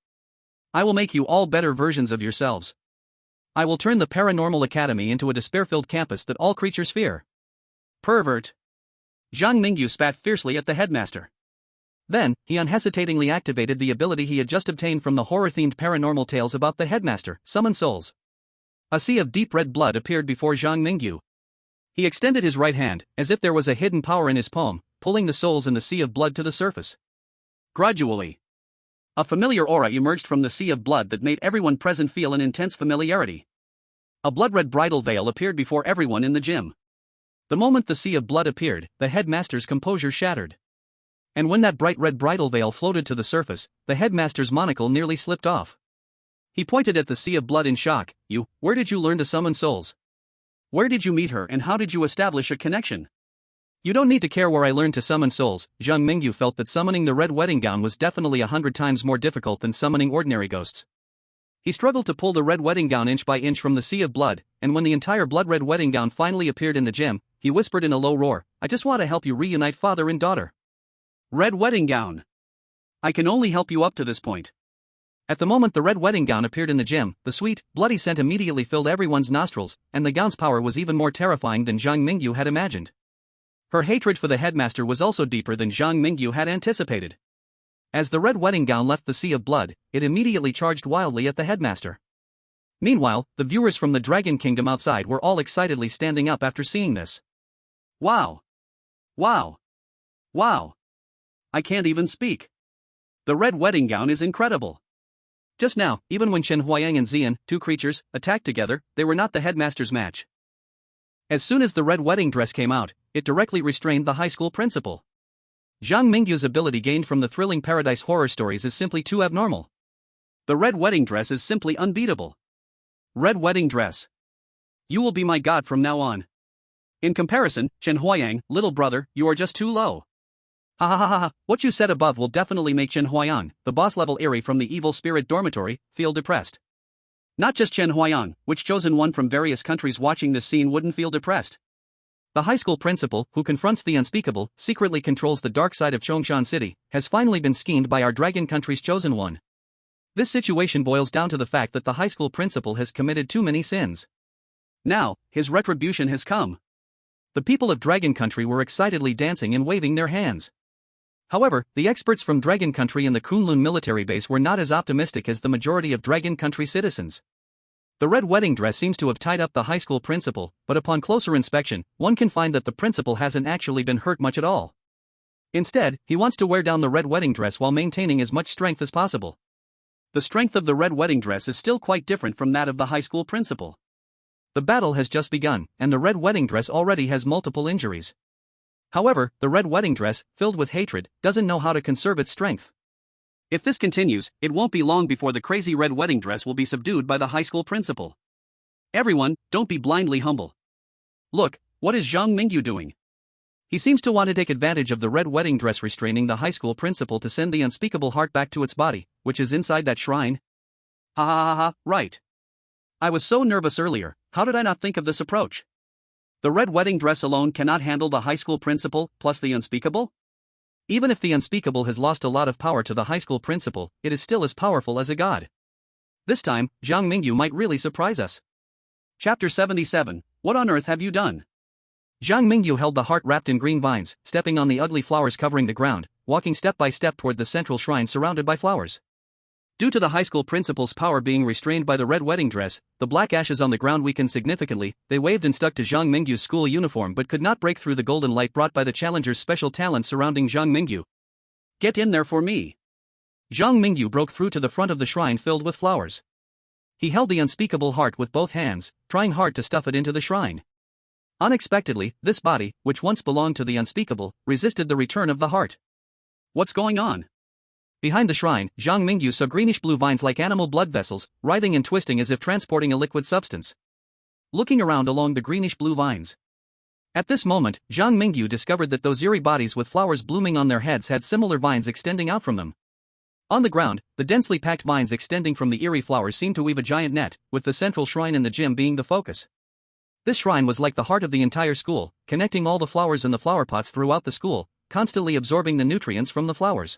I will make you all better versions of yourselves. I will turn the Paranormal Academy into a despair-filled campus that all creatures fear. Pervert! Zhang Mingyu spat fiercely at the headmaster. Then, he unhesitatingly activated the ability he had just obtained from the horror-themed paranormal tales about the headmaster, Summon Souls. A sea of deep red blood appeared before Zhang Mingyu. He extended his right hand, as if there was a hidden power in his palm, pulling the souls in the sea of blood to the surface. Gradually, a familiar aura emerged from the sea of blood that made everyone present feel an intense familiarity. A blood-red bridal veil appeared before everyone in the gym. The moment the sea of blood appeared, the headmaster's composure shattered. And when that bright red bridal veil floated to the surface, the headmaster's monocle nearly slipped off. He pointed at the sea of blood in shock. Where did you learn to summon souls? Where did you meet her and how did you establish a connection? You don't need to care where I learned to summon souls. Zhang Mingyu felt that summoning the red wedding gown was definitely 100 times more difficult than summoning ordinary ghosts. He struggled to pull the red wedding gown inch by inch from the sea of blood, and when the entire blood-red wedding gown finally appeared in the gym, he whispered in a low roar, I just want to help you reunite father and daughter. Red wedding gown. I can only help you up to this point. At the moment the red wedding gown appeared in the gym, the sweet, bloody scent immediately filled everyone's nostrils, and the gown's power was even more terrifying than Zhang Mingyu had imagined. Her hatred for the headmaster was also deeper than Zhang Mingyu had anticipated. As the red wedding gown left the sea of blood, it immediately charged wildly at the headmaster. Meanwhile, the viewers from the Dragon Kingdom outside were all excitedly standing up after seeing this. Wow! Wow! Wow! I can't even speak. The red wedding gown is incredible. Just now, even when Chen Huayang and Xian, two creatures, attacked together, they were not the headmaster's match. As soon as the red wedding dress came out, it directly restrained the high school principal. Zhang Mingyu's ability gained from the thrilling paradise horror stories is simply too abnormal. The red wedding dress is simply unbeatable. Red wedding dress. You will be my god from now on. In comparison, Chen Huayang, little brother, you are just too low. Ha ha ha ha, what you said above will definitely make Chen Huayang, the boss-level Eri from the evil spirit dormitory, feel depressed. Not just Chen Huayang, which chosen one from various countries watching this scene wouldn't feel depressed. The high school principal, who confronts the unspeakable, secretly controls the dark side of Chongshan City, has finally been schemed by our dragon country's chosen one. This situation boils down to the fact that the high school principal has committed too many sins. Now, his retribution has come. The people of Dragon Country were excitedly dancing and waving their hands. However, the experts from Dragon Country and the Kunlun military base were not as optimistic as the majority of Dragon Country citizens. The red wedding dress seems to have tied up the high school principal, but upon closer inspection, one can find that the principal hasn't actually been hurt much at all. Instead, he wants to wear down the red wedding dress while maintaining as much strength as possible. The strength of the red wedding dress is still quite different from that of the high school principal. The battle has just begun, and the red wedding dress already has multiple injuries. However, the red wedding dress, filled with hatred, doesn't know how to conserve its strength. If this continues, it won't be long before the crazy red wedding dress will be subdued by the high school principal. Everyone, don't be blindly humble. Look, what is Zhang Mingyu doing? He seems to want to take advantage of the red wedding dress restraining the high school principal to send the unspeakable heart back to its body, which is inside that shrine. Ha ha ha ha, right. I was so nervous earlier, how did I not think of this approach? The red wedding dress alone cannot handle the high school principal, plus the unspeakable? Even if the unspeakable has lost a lot of power to the high school principal, it is still as powerful as a god. This time, Zhang Mingyu might really surprise us. Chapter 77, What on earth have you done? Zhang Mingyu held the heart wrapped in green vines, stepping on the ugly flowers covering the ground, walking step by step toward the central shrine surrounded by flowers. Due to the high school principal's power being restrained by the red wedding dress, the black ashes on the ground weakened significantly. They waved and stuck to Zhang Mingyu's school uniform but could not break through the golden light brought by the challenger's special talent surrounding Zhang Mingyu. Get in there for me. Zhang Mingyu broke through to the front of the shrine filled with flowers. He held the unspeakable heart with both hands, trying hard to stuff it into the shrine. Unexpectedly, this body, which once belonged to the unspeakable, resisted the return of the heart. What's going on? Behind the shrine, Zhang Mingyu saw greenish-blue vines like animal blood vessels, writhing and twisting as if transporting a liquid substance. Looking around along the greenish-blue vines. At this moment, Zhang Mingyu discovered that those eerie bodies with flowers blooming on their heads had similar vines extending out from them. On the ground, the densely packed vines extending from the eerie flowers seemed to weave a giant net, with the central shrine in the gym being the focus. This shrine was like the heart of the entire school, connecting all the flowers in the flower pots throughout the school, constantly absorbing the nutrients from the flowers.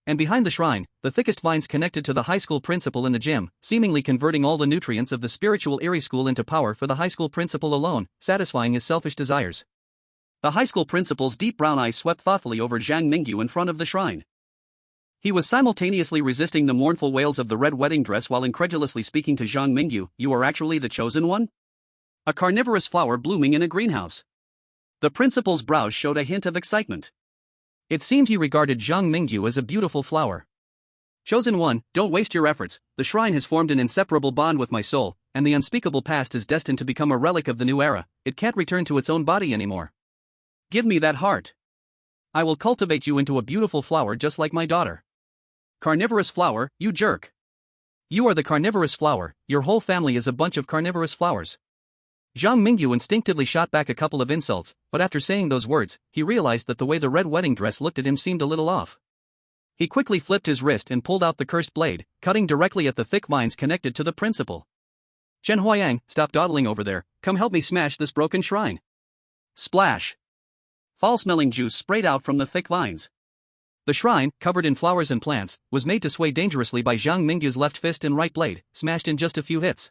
And behind the shrine, the thickest vines connected to the high school principal in the gym, seemingly converting all the nutrients of the spiritual eerie school into power for the high school principal alone, satisfying his selfish desires. The high school principal's deep brown eyes swept thoughtfully over Zhang Mingyu in front of the shrine. He was simultaneously resisting the mournful wails of the red wedding dress while incredulously speaking to Zhang Mingyu. You are actually the chosen one? A carnivorous flower blooming in a greenhouse. The principal's brows showed a hint of excitement. It seemed he regarded Zhang Mingyu as a beautiful flower. Chosen one, don't waste your efforts. The shrine has formed an inseparable bond with my soul, and the unspeakable past is destined to become a relic of the new era. It can't return to its own body anymore. Give me that heart. I will cultivate you into a beautiful flower just like my daughter. Carnivorous flower, you jerk. You are the carnivorous flower, your whole family is a bunch of carnivorous flowers. Zhang Mingyu instinctively shot back a couple of insults, but after saying those words, he realized that the way the red wedding dress looked at him seemed a little off. He quickly flipped his wrist and pulled out the cursed blade, cutting directly at the thick vines connected to the principal. Chen Huayang, stop dawdling over there, come help me smash this broken shrine. Splash! Foul-smelling juice sprayed out from the thick vines. The shrine, covered in flowers and plants, was made to sway dangerously by Zhang Mingyu's left fist and right blade, smashed in just a few hits.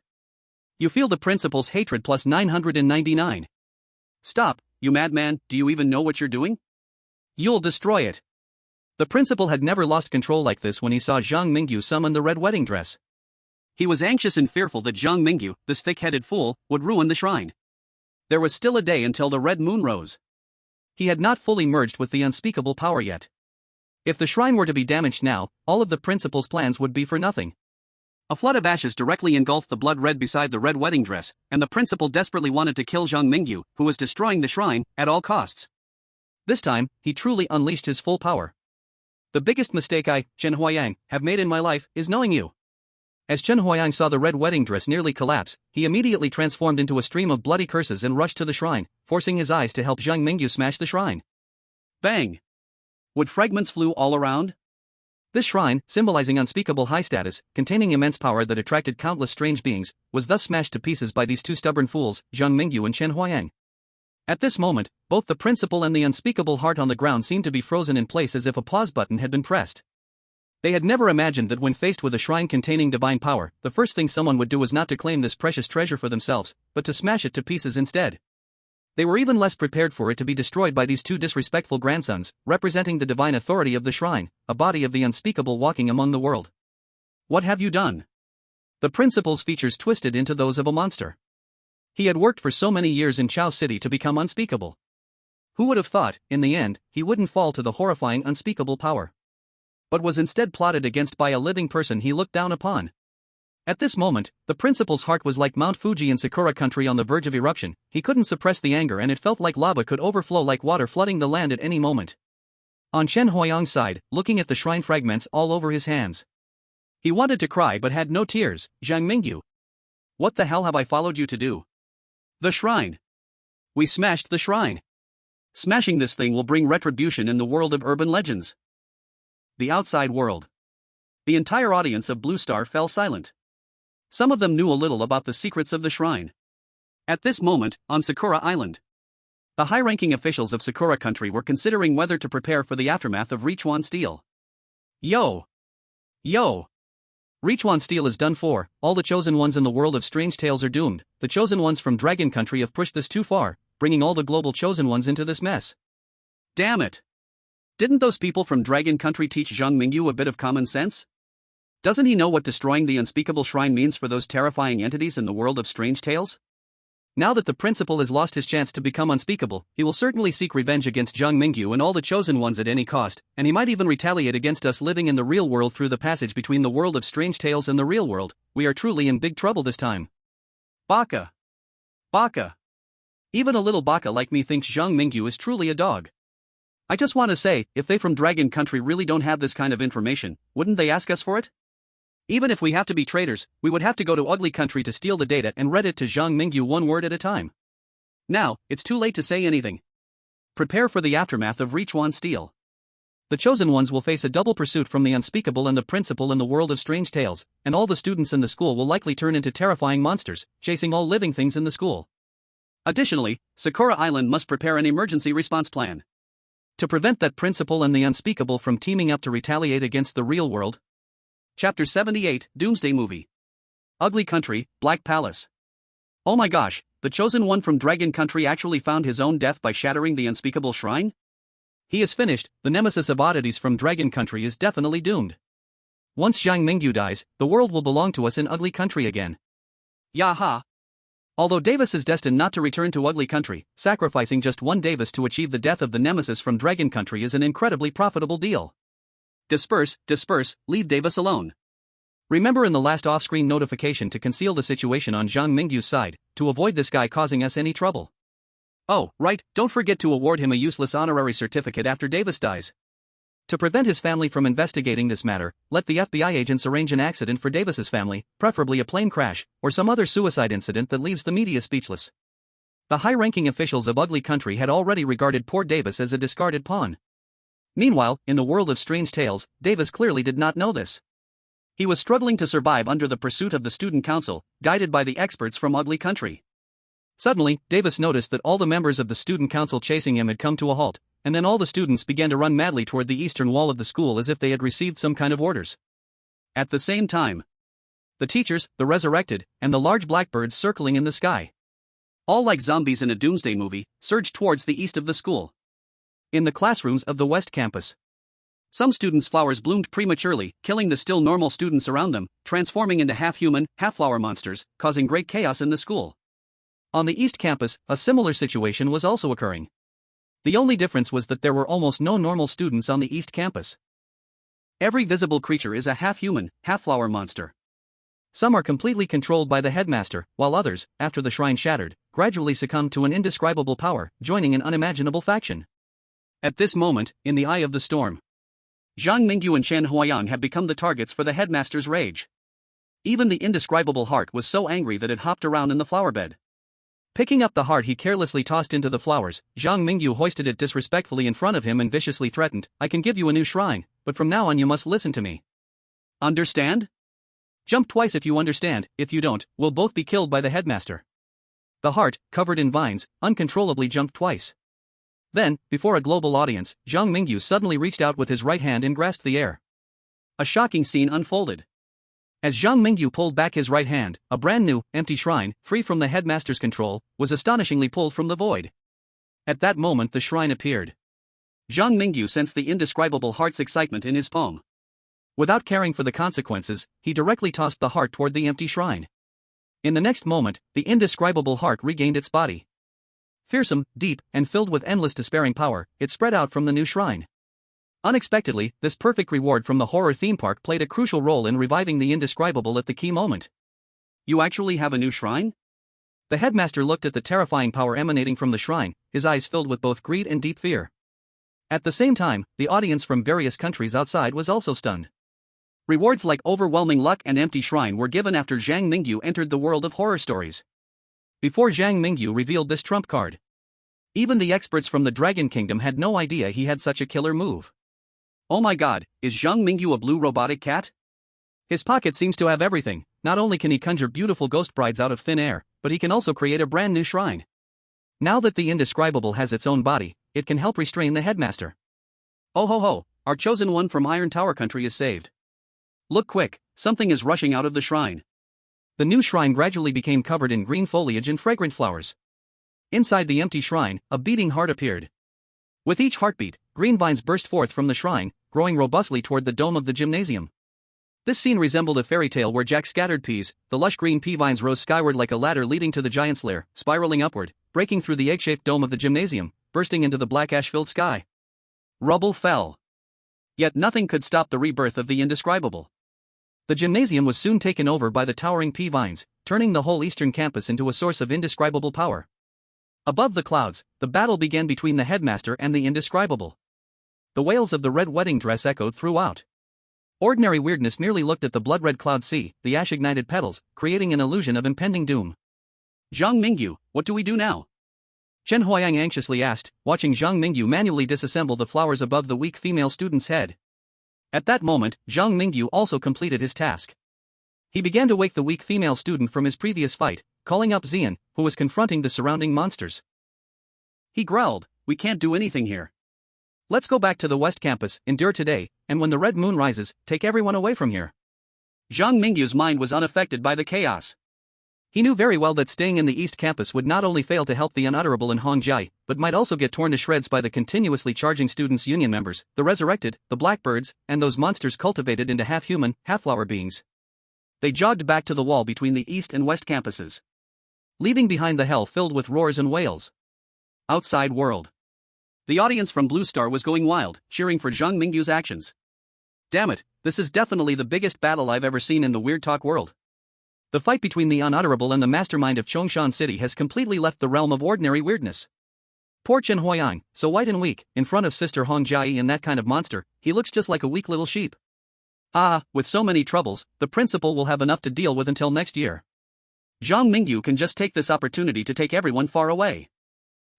You feel the principal's hatred plus 999. Stop, you madman, do you even know what you're doing? You'll destroy it. The principal had never lost control like this when he saw Zhang Mingyu summon the red wedding dress. He was anxious and fearful that Zhang Mingyu, this thick-headed fool, would ruin the shrine. There was still a day until the red moon rose. He had not fully merged with the unspeakable power yet. If the shrine were to be damaged now, all of the principal's plans would be for nothing. A flood of ashes directly engulfed the blood red beside the red wedding dress, and the principal desperately wanted to kill Zhang Mingyu, who was destroying the shrine, at all costs. This time, he truly unleashed his full power. The biggest mistake I, Chen Huayang, have made in my life is knowing you. As Chen Huayang saw the red wedding dress nearly collapse, he immediately transformed into a stream of bloody curses and rushed to the shrine, forcing his eyes to help Zhang Mingyu smash the shrine. Bang! Wood fragments flew all around. This shrine, symbolizing unspeakable high status, containing immense power that attracted countless strange beings, was thus smashed to pieces by these two stubborn fools, Zhang Mingyu and Chen Huayang. At this moment, both the principal and the unspeakable heart on the ground seemed to be frozen in place as if a pause button had been pressed. They had never imagined that when faced with a shrine containing divine power, the first thing someone would do was not to claim this precious treasure for themselves, but to smash it to pieces instead. They were even less prepared for it to be destroyed by these two disrespectful grandsons, representing the divine authority of the shrine, a body of the unspeakable walking among the world. What have you done? The principal's features twisted into those of a monster. He had worked for so many years in Chao City to become unspeakable. Who would have thought, in the end, he wouldn't fall to the horrifying unspeakable power, but was instead plotted against by a living person he looked down upon. At this moment, the principal's heart was like Mount Fuji in Sakura country on the verge of eruption. He couldn't suppress the anger and it felt like lava could overflow like water flooding the land at any moment. On Chen Huayang's side, looking at the shrine fragments all over his hands, he wanted to cry but had no tears. Zhang Mingyu, what the hell have I followed you to do? The shrine. We smashed the shrine. Smashing this thing will bring retribution in the world of urban legends. The outside world. The entire audience of Blue Star fell silent. Some of them knew a little about the secrets of the shrine. At this moment, on Sakura Island, the high-ranking officials of Sakura country were considering whether to prepare for the aftermath of Richuan Steel. Yo! Richuan Steel is done for, all the chosen ones in the world of strange tales are doomed. The chosen ones from Dragon country have pushed this too far, bringing all the global chosen ones into this mess. Damn it! Didn't those people from Dragon country teach Zhang Mingyu a bit of common sense? Doesn't he know what destroying the unspeakable shrine means for those terrifying entities in the world of strange tales? Now that the principal has lost his chance to become unspeakable, he will certainly seek revenge against Zhang Mingyu and all the chosen ones at any cost, and he might even retaliate against us living in the real world through the passage between the world of strange tales and the real world. We are truly in big trouble this time. Baka. Even a little baka like me thinks Zhang Mingyu is truly a dog. I just want to say, if they from Dragon country really don't have this kind of information, wouldn't they ask us for it? Even if we have to be traitors, we would have to go to Ugly Country to steal the data and read it to Zhang Mingyu one word at a time. Now, it's too late to say anything. Prepare for the aftermath of Richuan Steel. The chosen ones will face a double pursuit from the unspeakable and the principal in the world of strange tales, and all the students in the school will likely turn into terrifying monsters, chasing all living things in the school. Additionally, Sakura Island must prepare an emergency response plan to prevent that principal and the unspeakable from teaming up to retaliate against the real world. Chapter 78, Doomsday Movie. Ugly Country, Black Palace. Oh my gosh, the chosen one from Dragon Country actually found his own death by shattering the unspeakable shrine? He is finished, the nemesis of oddities from Dragon Country is definitely doomed. Once Zhang Mingyu dies, the world will belong to us in Ugly Country again. Yaha! Although Davis is destined not to return to Ugly Country, sacrificing just one Davis to achieve the death of the nemesis from Dragon Country is an incredibly profitable deal. Disperse, leave Davis alone. Remember in the last off-screen notification to conceal the situation on Zhang Mingyu's side, to avoid this guy causing us any trouble. Oh, right, don't forget to award him a useless honorary certificate after Davis dies. To prevent his family from investigating this matter, let the FBI agents arrange an accident for Davis's family, preferably a plane crash, or some other suicide incident that leaves the media speechless. The high-ranking officials of Ugly Country had already regarded poor Davis as a discarded pawn. Meanwhile, in the world of strange tales, Davis clearly did not know this. He was struggling to survive under the pursuit of the student council, guided by the experts from Ugly Country. Suddenly, Davis noticed that all the members of the student council chasing him had come to a halt, and then all the students began to run madly toward the eastern wall of the school as if they had received some kind of orders. At the same time, the teachers, the resurrected, and the large blackbirds circling in the sky, all like zombies in a doomsday movie, surged towards the east of the school. In the classrooms of the West Campus, some students' flowers bloomed prematurely, killing the still normal students around them, transforming into half-human, half-flower monsters, causing great chaos in the school. On the East Campus, a similar situation was also occurring. The only difference was that there were almost no normal students on the East Campus. Every visible creature is a half-human, half-flower monster. Some are completely controlled by the headmaster, while others, after the shrine shattered, gradually succumbed to an indescribable power, joining an unimaginable faction. At this moment, in the eye of the storm, Zhang Mingyu and Chen Huayang had become the targets for the headmaster's rage. Even the indescribable heart was so angry that it hopped around in the flower bed. Picking up the heart he carelessly tossed into the flowers, Zhang Mingyu hoisted it disrespectfully in front of him and viciously threatened, "I can give you a new shrine, but from now on you must listen to me. Understand? Jump twice if you understand, if you don't, we'll both be killed by the headmaster. The heart, covered in vines, uncontrollably jumped twice. Then, before a global audience, Zhang Mingyu suddenly reached out with his right hand and grasped the air. A shocking scene unfolded. As Zhang Mingyu pulled back his right hand, a brand new, empty shrine, free from the headmaster's control, was astonishingly pulled from the void. At that moment the shrine appeared. Zhang Mingyu sensed the indescribable heart's excitement in his palm. Without caring for the consequences, he directly tossed the heart toward the empty shrine. In the next moment, the indescribable heart regained its body. Fearsome, deep, and filled with endless despairing power, it spread out from the new shrine. Unexpectedly, this perfect reward from the horror theme park played a crucial role in reviving the indescribable at the key moment. You actually have a new shrine? The headmaster looked at the terrifying power emanating from the shrine, his eyes filled with both greed and deep fear. At the same time, the audience from various countries outside was also stunned. Rewards like overwhelming luck and empty shrine were given after Zhang Mingyu entered the world of horror stories. Before Zhang Mingyu revealed this trump card, even the experts from the Dragon Kingdom had no idea he had such a killer move. Oh my god, is Zhang Mingyu a blue robotic cat? His pocket seems to have everything. Not only can he conjure beautiful ghost brides out of thin air, but he can also create a brand new shrine. Now that the indescribable has its own body, it can help restrain the headmaster. Oh ho ho, our chosen one from Iron Tower country is saved. Look quick, something is rushing out of the shrine. The new shrine gradually became covered in green foliage and fragrant flowers. Inside the empty shrine, a beating heart appeared. With each heartbeat, green vines burst forth from the shrine, growing robustly toward the dome of the gymnasium. This scene resembled a fairy tale where Jack scattered peas. The lush green pea vines rose skyward like a ladder leading to the giant's lair, spiraling upward, breaking through the egg-shaped dome of the gymnasium, bursting into the black ash-filled sky. Rubble fell. Yet nothing could stop the rebirth of the indescribable. The gymnasium was soon taken over by the towering pea vines, turning the whole eastern campus into a source of indescribable power. Above the clouds, the battle began between the headmaster and the indescribable. The wails of the red wedding dress echoed throughout. Ordinary weirdness merely looked at the blood-red cloud sea, the ash-ignited petals, creating an illusion of impending doom. Zhang Mingyu, what do we do now? Chen Huayang anxiously asked, watching Zhang Mingyu manually disassemble the flowers above the weak female student's head. At that moment, Zhang Mingyu also completed his task. He began to wake the weak female student from his previous fight, calling up Xian, who was confronting the surrounding monsters. He growled, "We can't do anything here. Let's go back to the West Campus, endure today, and when the red moon rises, take everyone away from here." Zhang Mingyu's mind was unaffected by the chaos. He knew very well that staying in the East Campus would not only fail to help the unutterable in Hongjai, but might also get torn to shreds by the continuously charging students' union members, the resurrected, the blackbirds, and those monsters cultivated into half-human, half-flower beings. They jogged back to the wall between the East and West campuses, leaving behind the hell filled with roars and wails. Outside world. The audience from Blue Star was going wild, cheering for Zhang Mingyu's actions. Damn it, this is definitely the biggest battle I've ever seen in the Weird Talk world. The fight between the unutterable and the mastermind of Chongshan City has completely left the realm of ordinary weirdness. Poor Chen Huayang, so white and weak, in front of Sister Hong Jai and that kind of monster, he looks just like a weak little sheep. With so many troubles, the principal will have enough to deal with until next year. Zhang Mingyu can just take this opportunity to take everyone far away.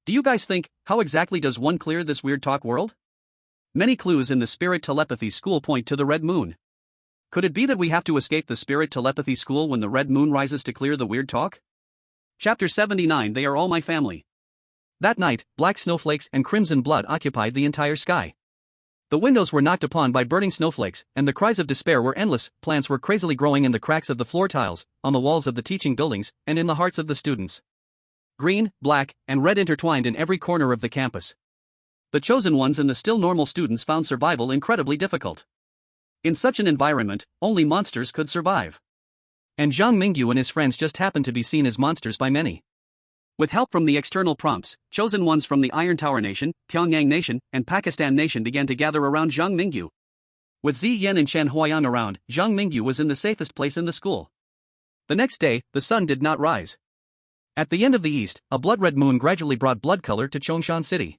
Do you guys think, how exactly does one clear this Weird Talk world? Many clues in the Spirit Telepathy School point to the Red Moon. Could it be that we have to escape the Spirit Telepathy School when the Red Moon rises to clear the Weird Talk? Chapter 79 They Are All My Family. That night, black snowflakes and crimson blood occupied the entire sky. The windows were knocked upon by burning snowflakes, and the cries of despair were endless. Plants were crazily growing in the cracks of the floor tiles, on the walls of the teaching buildings, and in the hearts of the students. Green, black, and red intertwined in every corner of the campus. The chosen ones and the still normal students found survival incredibly difficult. In such an environment, only monsters could survive. And Zhang Mingyu and his friends just happened to be seen as monsters by many. With help from the external prompts, chosen ones from the Iron Tower Nation, Pyongyang Nation, and Pakistan Nation began to gather around Zhang Mingyu. With Ziyan and Chen Huayang around, Zhang Mingyu was in the safest place in the school. The next day, the sun did not rise. At the end of the east, a blood-red moon gradually brought blood color to Chongshan City.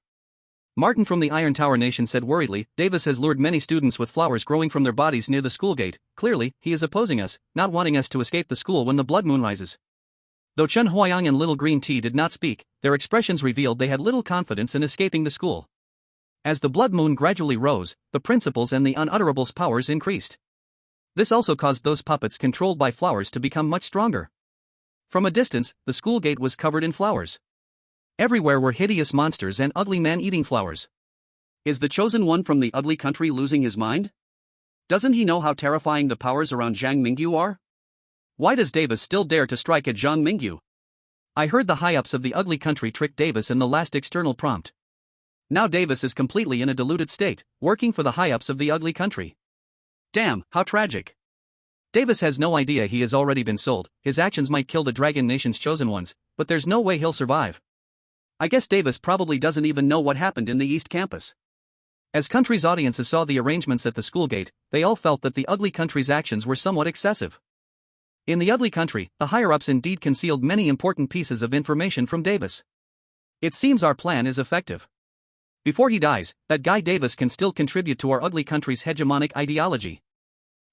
Martin from the Iron Tower Nation said worriedly, "Davis has lured many students with flowers growing from their bodies near the school gate. Clearly, he is opposing us, not wanting us to escape the school when the blood moon rises." Though Chen Huayang and Little Green Tea did not speak, their expressions revealed they had little confidence in escaping the school. As the blood moon gradually rose, the principal's and the unutterable's powers increased. This also caused those puppets controlled by flowers to become much stronger. From a distance, the school gate was covered in flowers. Everywhere were hideous monsters and ugly man-eating flowers. Is the chosen one from the ugly country losing his mind? Doesn't he know how terrifying the powers around Zhang Mingyu are? Why does Davis still dare to strike at Zhang Mingyu? I heard the high-ups of the ugly country tricked Davis in the last external prompt. Now Davis is completely in a deluded state, working for the high-ups of the ugly country. Damn, how tragic. Davis has no idea he has already been sold. His actions might kill the Dragon Nation's chosen ones, but there's no way he'll survive. I guess Davis probably doesn't even know what happened in the East Campus. As country's audiences saw the arrangements at the school gate, they all felt that the ugly country's actions were somewhat excessive. In the ugly country, the higher-ups indeed concealed many important pieces of information from Davis. It seems our plan is effective. Before he dies, that guy Davis can still contribute to our ugly country's hegemonic ideology.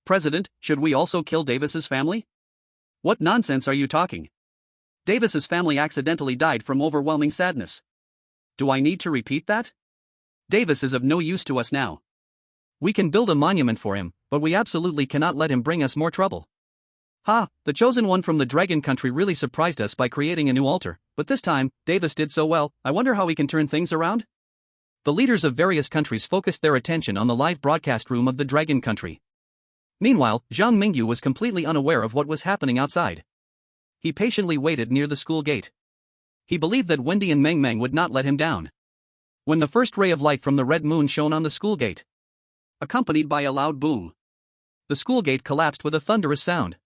President, should we also kill Davis's family? What nonsense are you talking? Davis's family accidentally died from overwhelming sadness. Do I need to repeat that? Davis is of no use to us now. We can build a monument for him, but we absolutely cannot let him bring us more trouble. Ha, the chosen one from the Dragon Country really surprised us by creating a new altar, but this time, Davis did so well. I wonder how we can turn things around? The leaders of various countries focused their attention on the live broadcast room of the Dragon Country. Meanwhile, Zhang Mingyu was completely unaware of what was happening outside. He patiently waited near the school gate. He believed that Wendy and Meng Meng would not let him down. When the first ray of light from the red moon shone on the school gate, accompanied by a loud boom, the school gate collapsed with a thunderous sound.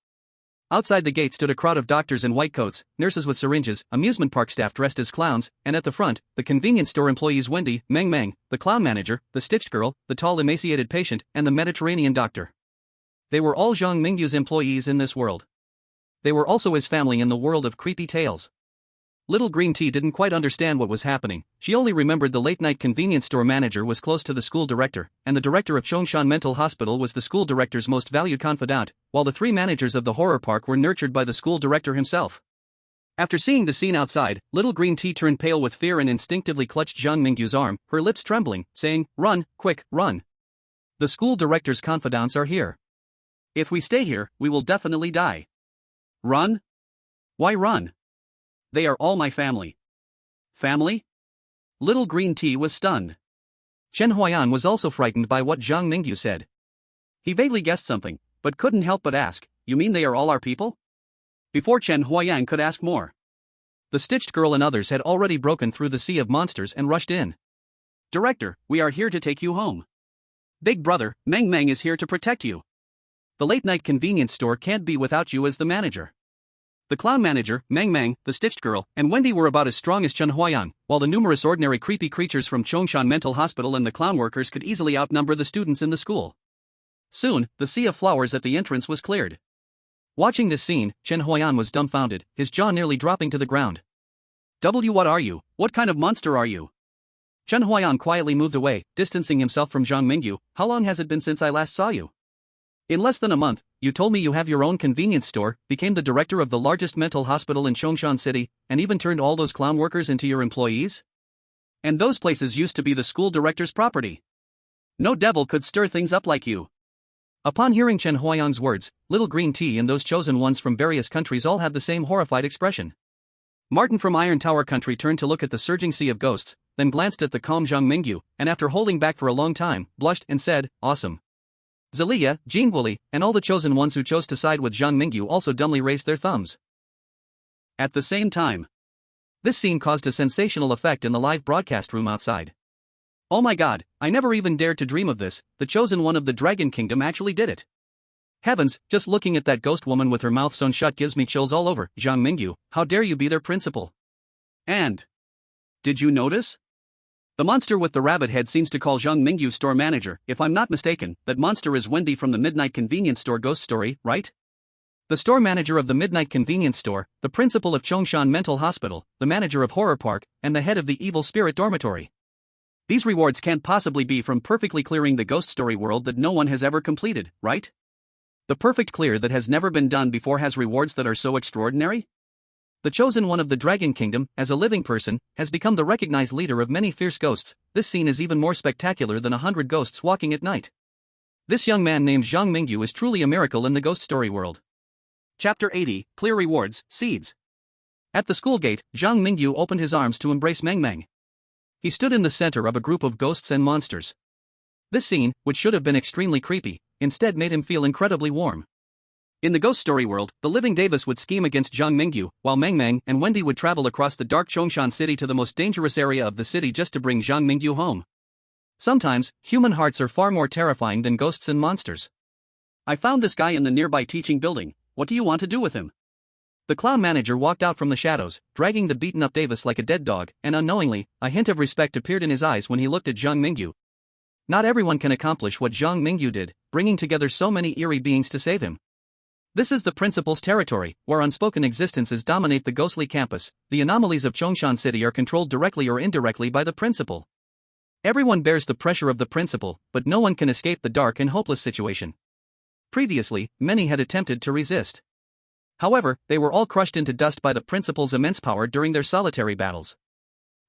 Outside the gate stood a crowd of doctors in white coats, nurses with syringes, amusement park staff dressed as clowns, and at the front, the convenience store employees Wendy, Meng Meng, the clown manager, the stitched girl, the tall emaciated patient, and the Mediterranean doctor. They were all Zhang Mingyu's employees in this world. They were also his family in the world of creepy tales. Little Green Tea didn't quite understand what was happening. She only remembered the late-night convenience store manager was close to the school director, and the director of Chongshan Mental Hospital was the school director's most valued confidant, while the three managers of the horror park were nurtured by the school director himself. After seeing the scene outside, Little Green Tea turned pale with fear and instinctively clutched Zhang Mingyu's arm, her lips trembling, saying, "Run, quick, run. The school director's confidants are here. If we stay here, we will definitely die." Run? Why run? They are all my family. Family? Little Green Tea was stunned. Chen Huayan was also frightened by what Zhang Mingyu said. He vaguely guessed something, but couldn't help but ask, "You mean they are all our people?" Before Chen Huayan could ask more, the stitched girl and others had already broken through the sea of monsters and rushed in. "Director, we are here to take you home. Big brother, Meng Meng is here to protect you. The late-night convenience store can't be without you as the manager." The clown manager, Meng Meng, the stitched girl, and Wendy were about as strong as Chen Huayan, while the numerous ordinary creepy creatures from Chongshan Mental Hospital and the clown workers could easily outnumber the students in the school. Soon, the sea of flowers at the entrance was cleared. Watching this scene, Chen Huayan was dumbfounded, his jaw nearly dropping to the ground. What are you? What kind of monster are you?" Chen Huayan quietly moved away, distancing himself from Zhang Mingyu. "How long has it been since I last saw you? In less than a month, you told me you have your own convenience store, became the director of the largest mental hospital in Chongshan City, and even turned all those clown workers into your employees? And those places used to be the school director's property. No devil could stir things up like you." Upon hearing Chen Huayan's words, Little Green Tea and those chosen ones from various countries all had the same horrified expression. Martin from Iron Tower Country turned to look at the surging sea of ghosts, then glanced at the calm Zhang Mingyu, and after holding back for a long time, blushed and said, "Awesome." Zelia, Jinguoli, and all the chosen ones who chose to side with Zhang Mingyu also dumbly raised their thumbs. At the same time, this scene caused a sensational effect in the live broadcast room outside. "Oh my god, I never even dared to dream of this, the chosen one of the Dragon Kingdom actually did it. Heavens, just looking at that ghost woman with her mouth sewn shut gives me chills all over. Zhang Mingyu, how dare you be their principal? And did you notice? The monster with the rabbit head seems to call Zhang Mingyu store manager. If I'm not mistaken, that monster is Wendy from the Midnight Convenience Store ghost story, right? The store manager of the Midnight Convenience Store, the principal of Chongshan Mental Hospital, the manager of Horror Park, and the head of the Evil Spirit Dormitory. These rewards can't possibly be from perfectly clearing the ghost story world that no one has ever completed, right? The perfect clear that has never been done before has rewards that are so extraordinary? The chosen one of the Dragon Kingdom, as a living person, has become the recognized leader of many fierce ghosts. This scene is even more spectacular than 100 ghosts walking at night. This young man named Zhang Mingyu is truly a miracle in the ghost story world. Chapter 80, Clear Rewards, Seeds. At the school gate, Zhang Mingyu opened his arms to embrace Meng Meng. He stood in the center of a group of ghosts and monsters. This scene, which should have been extremely creepy, instead made him feel incredibly warm. In the ghost story world, the living Davis would scheme against Zhang Mingyu, while Meng Meng and Wendy would travel across the dark Chongshan city to the most dangerous area of the city just to bring Zhang Mingyu home. Sometimes, human hearts are far more terrifying than ghosts and monsters. I found this guy in the nearby teaching building. What do you want to do with him? The clown manager walked out from the shadows, dragging the beaten-up Davis like a dead dog, and unknowingly, a hint of respect appeared in his eyes when he looked at Zhang Mingyu. Not everyone can accomplish what Zhang Mingyu did, bringing together so many eerie beings to save him. This is the principal's territory, where unspoken existences dominate the ghostly campus. The anomalies of Chongshan City are controlled directly or indirectly by the principal. Everyone bears the pressure of the principal, but no one can escape the dark and hopeless situation. Previously, many had attempted to resist. However, they were all crushed into dust by the principal's immense power during their solitary battles.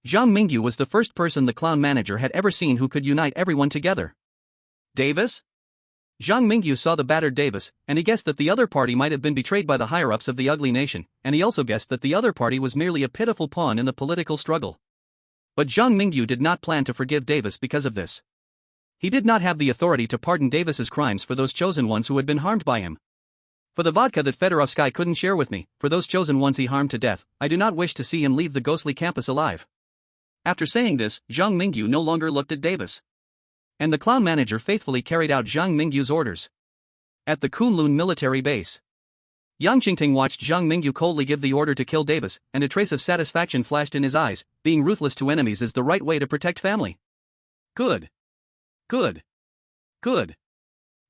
Zhang Mingyu was the first person the clown manager had ever seen who could unite everyone together. Davis? Zhang Mingyu saw the battered Davis, and he guessed that the other party might have been betrayed by the higher-ups of the ugly nation, and he also guessed that the other party was merely a pitiful pawn in the political struggle. But Zhang Mingyu did not plan to forgive Davis because of this. He did not have the authority to pardon Davis's crimes for those chosen ones who had been harmed by him. For the vodka that Fedorovsky couldn't share with me, for those chosen ones he harmed to death, I do not wish to see him leave the ghostly campus alive. After saying this, Zhang Mingyu no longer looked at Davis. And the clown manager faithfully carried out Zhang Mingyu's orders. At the Kunlun military base, Yang Qingting watched Zhang Mingyu coldly give the order to kill Davis, and a trace of satisfaction flashed in his eyes. Being ruthless to enemies is the right way to protect family. Good. Good. Good.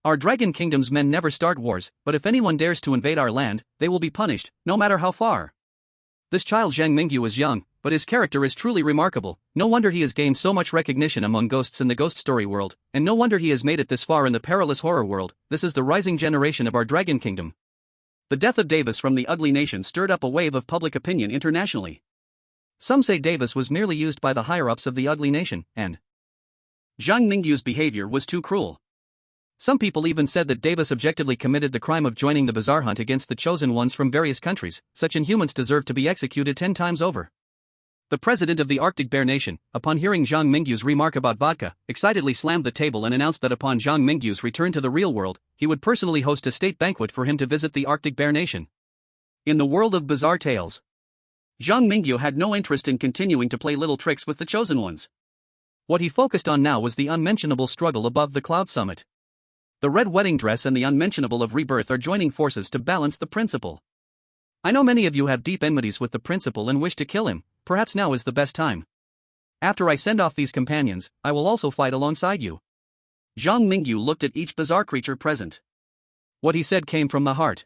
Our Dragon Kingdom's men never start wars, but if anyone dares to invade our land, they will be punished, no matter how far. This child Zhang Mingyu is young, but his character is truly remarkable. No wonder he has gained so much recognition among ghosts in the ghost story world, and no wonder he has made it this far in the perilous horror world. This is the rising generation of our Dragon Kingdom. The death of Davis from the ugly nation stirred up a wave of public opinion internationally. Some say Davis was merely used by the higher-ups of the ugly nation, and Zhang Mingyu's behavior was too cruel. Some people even said that Davis objectively committed the crime of joining the bizarre hunt against the chosen ones from various countries. Such inhumans deserve to be executed 10 times over. The president of the Arctic Bear Nation, upon hearing Zhang Mingyu's remark about vodka, excitedly slammed the table and announced that upon Zhang Mingyu's return to the real world, he would personally host a state banquet for him to visit the Arctic Bear Nation. In the world of bizarre tales, Zhang Mingyu had no interest in continuing to play little tricks with the chosen ones. What he focused on now was the unmentionable struggle above the cloud summit. The red wedding dress and the unmentionable of rebirth are joining forces to balance the principal. I know many of you have deep enmities with the principal and wish to kill him. Perhaps now is the best time. After I send off these companions, I will also fight alongside you. Zhang Mingyu looked at each bizarre creature present. What he said came from the heart.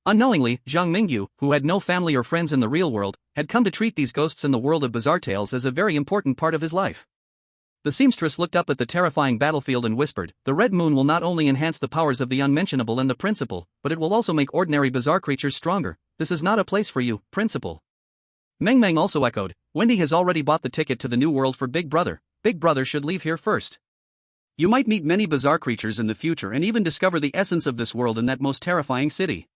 Unknowingly, Zhang Mingyu, who had no family or friends in the real world, had come to treat these ghosts in the world of bizarre tales as a very important part of his life. The seamstress looked up at the terrifying battlefield and whispered, "The red moon will not only enhance the powers of the unmentionable and the principal, but it will also make ordinary bizarre creatures stronger. This is not a place for you, principal." Meng Meng also echoed, "Wendy has already bought the ticket to the new world for Big Brother. Big Brother should leave here first. You might meet many bizarre creatures in the future and even discover the essence of this world in that most terrifying city.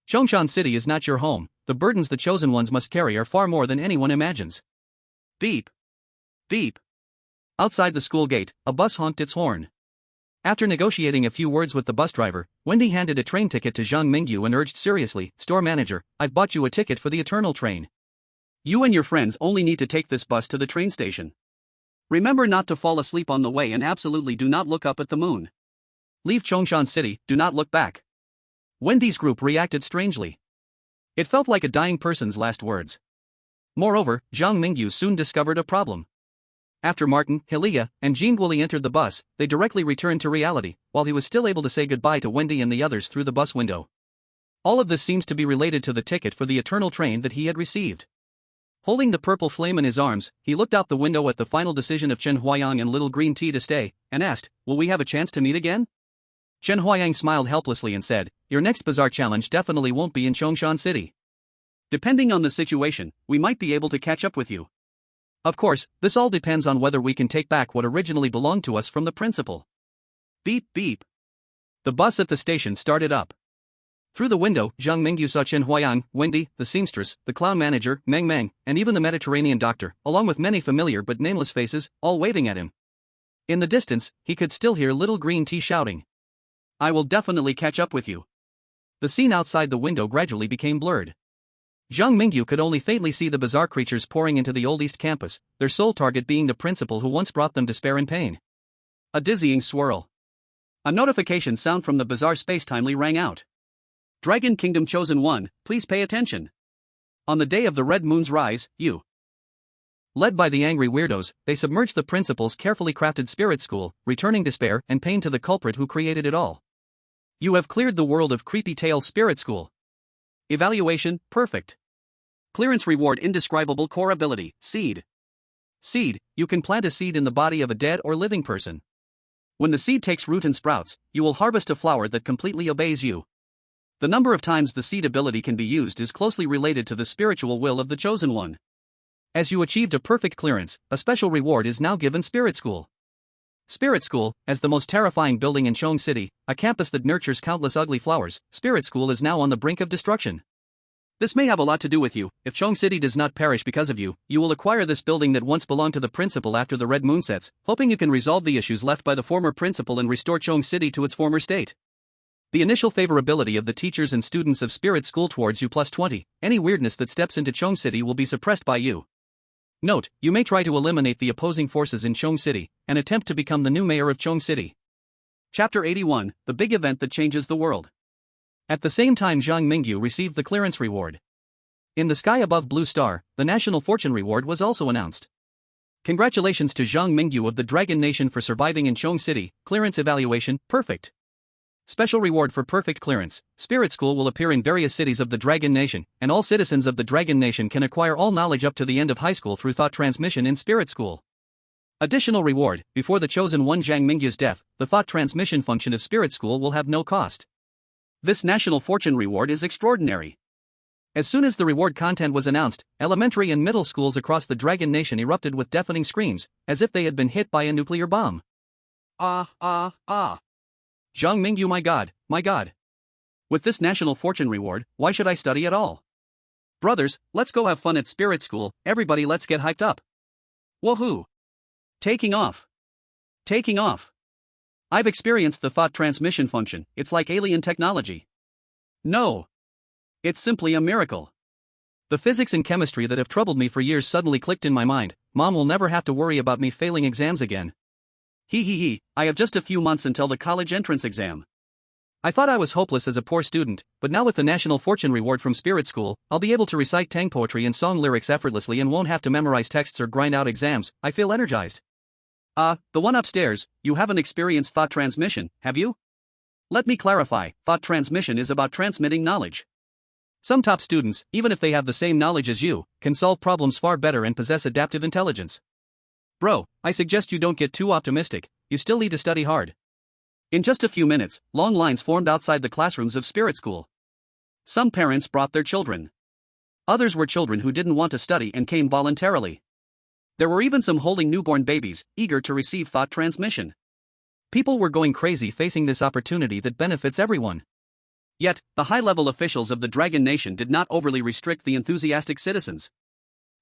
Chongshan City is not your home. The burdens the chosen ones must carry are far more than anyone imagines." Beep. Beep. Outside the school gate, a bus honked its horn. After negotiating a few words with the bus driver, Wendy handed a train ticket to Zhang Mingyu and urged seriously, "Store manager, I've bought you a ticket for the Eternal Train. You and your friends only need to take this bus to the train station. Remember not to fall asleep on the way and absolutely do not look up at the moon. Leave Chongshan City, do not look back." Wendy's group reacted strangely. It felt like a dying person's last words. Moreover, Zhang Mingyu soon discovered a problem. After Martin, Hilia, and Jean Guoli entered the bus, they directly returned to reality, while he was still able to say goodbye to Wendy and the others through the bus window. All of this seems to be related to the ticket for the Eternal Train that he had received. Holding the purple flame in his arms, he looked out the window at the final decision of Chen Huayang and Little Green Tea to stay, and asked, "Will we have a chance to meet again?" Chen Huayang smiled helplessly and said, "Your next bizarre challenge definitely won't be in Chongshan City. Depending on the situation, we might be able to catch up with you. Of course, this all depends on whether we can take back what originally belonged to us from the principal. Beep beep. The bus at the station started up. Through the window, Zhang Mingyu saw Chen Huayang, Wendy, the seamstress, the clown manager, Meng Meng, and even the Mediterranean doctor, along with many familiar but nameless faces, all waving at him. In the distance, he could still hear little green tea shouting, "I will definitely catch up with you." The scene outside the window gradually became blurred. Zhang Mingyu could only faintly see the bizarre creatures pouring into the old East campus, their sole target being the principal who once brought them despair and pain. A dizzying swirl. A notification sound from the bizarre space-timely rang out. "Dragon Kingdom Chosen One, please pay attention. On the day of the Red Moon's rise, you." Led by the angry weirdos, they submerged the principal's carefully crafted spirit school, returning despair and pain to the culprit who created it all. "You have cleared the world of Creepy Tales Spirit School. Evaluation, perfect. Clearance reward indescribable core ability, seed. Seed, you can plant a seed in the body of a dead or living person. When the seed takes root and sprouts, you will harvest a flower that completely obeys you. The number of times the seed ability can be used is closely related to the spiritual will of the chosen one. As you achieved a perfect clearance, a special reward is now given Spirit School. Spirit School, as the most terrifying building in Chong City, a campus that nurtures countless ugly flowers, Spirit School is now on the brink of destruction. This may have a lot to do with you. If Chong City does not perish because of you, you will acquire this building that once belonged to the principal after the red moon sets, hoping you can resolve the issues left by the former principal and restore Chong City to its former state. The initial favorability of the teachers and students of Spirit School towards you plus 20, any weirdness that steps into Chong City will be suppressed by you. Note, you may try to eliminate the opposing forces in Chong City, and attempt to become the new mayor of Chong City. Chapter 81, the big event that changes the world. At the same time Zhang Mingyu received the clearance reward. In the sky above Blue Star, the National Fortune Reward was also announced. Congratulations to Zhang Mingyu of the Dragon Nation for surviving in Chong City, clearance evaluation, perfect. Special reward for perfect clearance. Spirit School will appear in various cities of the Dragon Nation, and all citizens of the Dragon Nation can acquire all knowledge up to the end of high school through thought transmission in Spirit School. Additional reward, before the chosen one Zhang Mingyu's death, the thought transmission function of Spirit School will have no cost. This National Fortune Reward is extraordinary. As soon as the reward content was announced, elementary and middle schools across the Dragon Nation erupted with deafening screams, as if they had been hit by a nuclear bomb. Ah, ah, ah. Zhang Mingyu, my god, my god. With this National Fortune Reward, why should I study at all? Brothers, let's go have fun at Spirit School, everybody let's get hyped up. Woohoo! Taking off. Taking off. I've experienced the thought transmission function, it's like alien technology. No. It's simply a miracle. The physics and chemistry that have troubled me for years suddenly clicked in my mind. Mom will never have to worry about me failing exams again. I have just a few months until the college entrance exam. I thought I was hopeless as a poor student, but now with the National Fortune Reward from Spirit School, I'll be able to recite Tang poetry and song lyrics effortlessly and won't have to memorize texts or grind out exams. I feel energized. The one upstairs, you haven't experienced thought transmission, have you? Let me clarify, thought transmission is about transmitting knowledge. Some top students, even if they have the same knowledge as you, can solve problems far better and possess adaptive intelligence. Bro, I suggest you don't get too optimistic, you still need to study hard. In just a few minutes, long lines formed outside the classrooms of Spirit School. Some parents brought their children. Others were children who didn't want to study and came voluntarily. There were even some holding newborn babies, eager to receive thought transmission. People were going crazy facing this opportunity that benefits everyone. Yet, the high-level officials of the Dragon Nation did not overly restrict the enthusiastic citizens.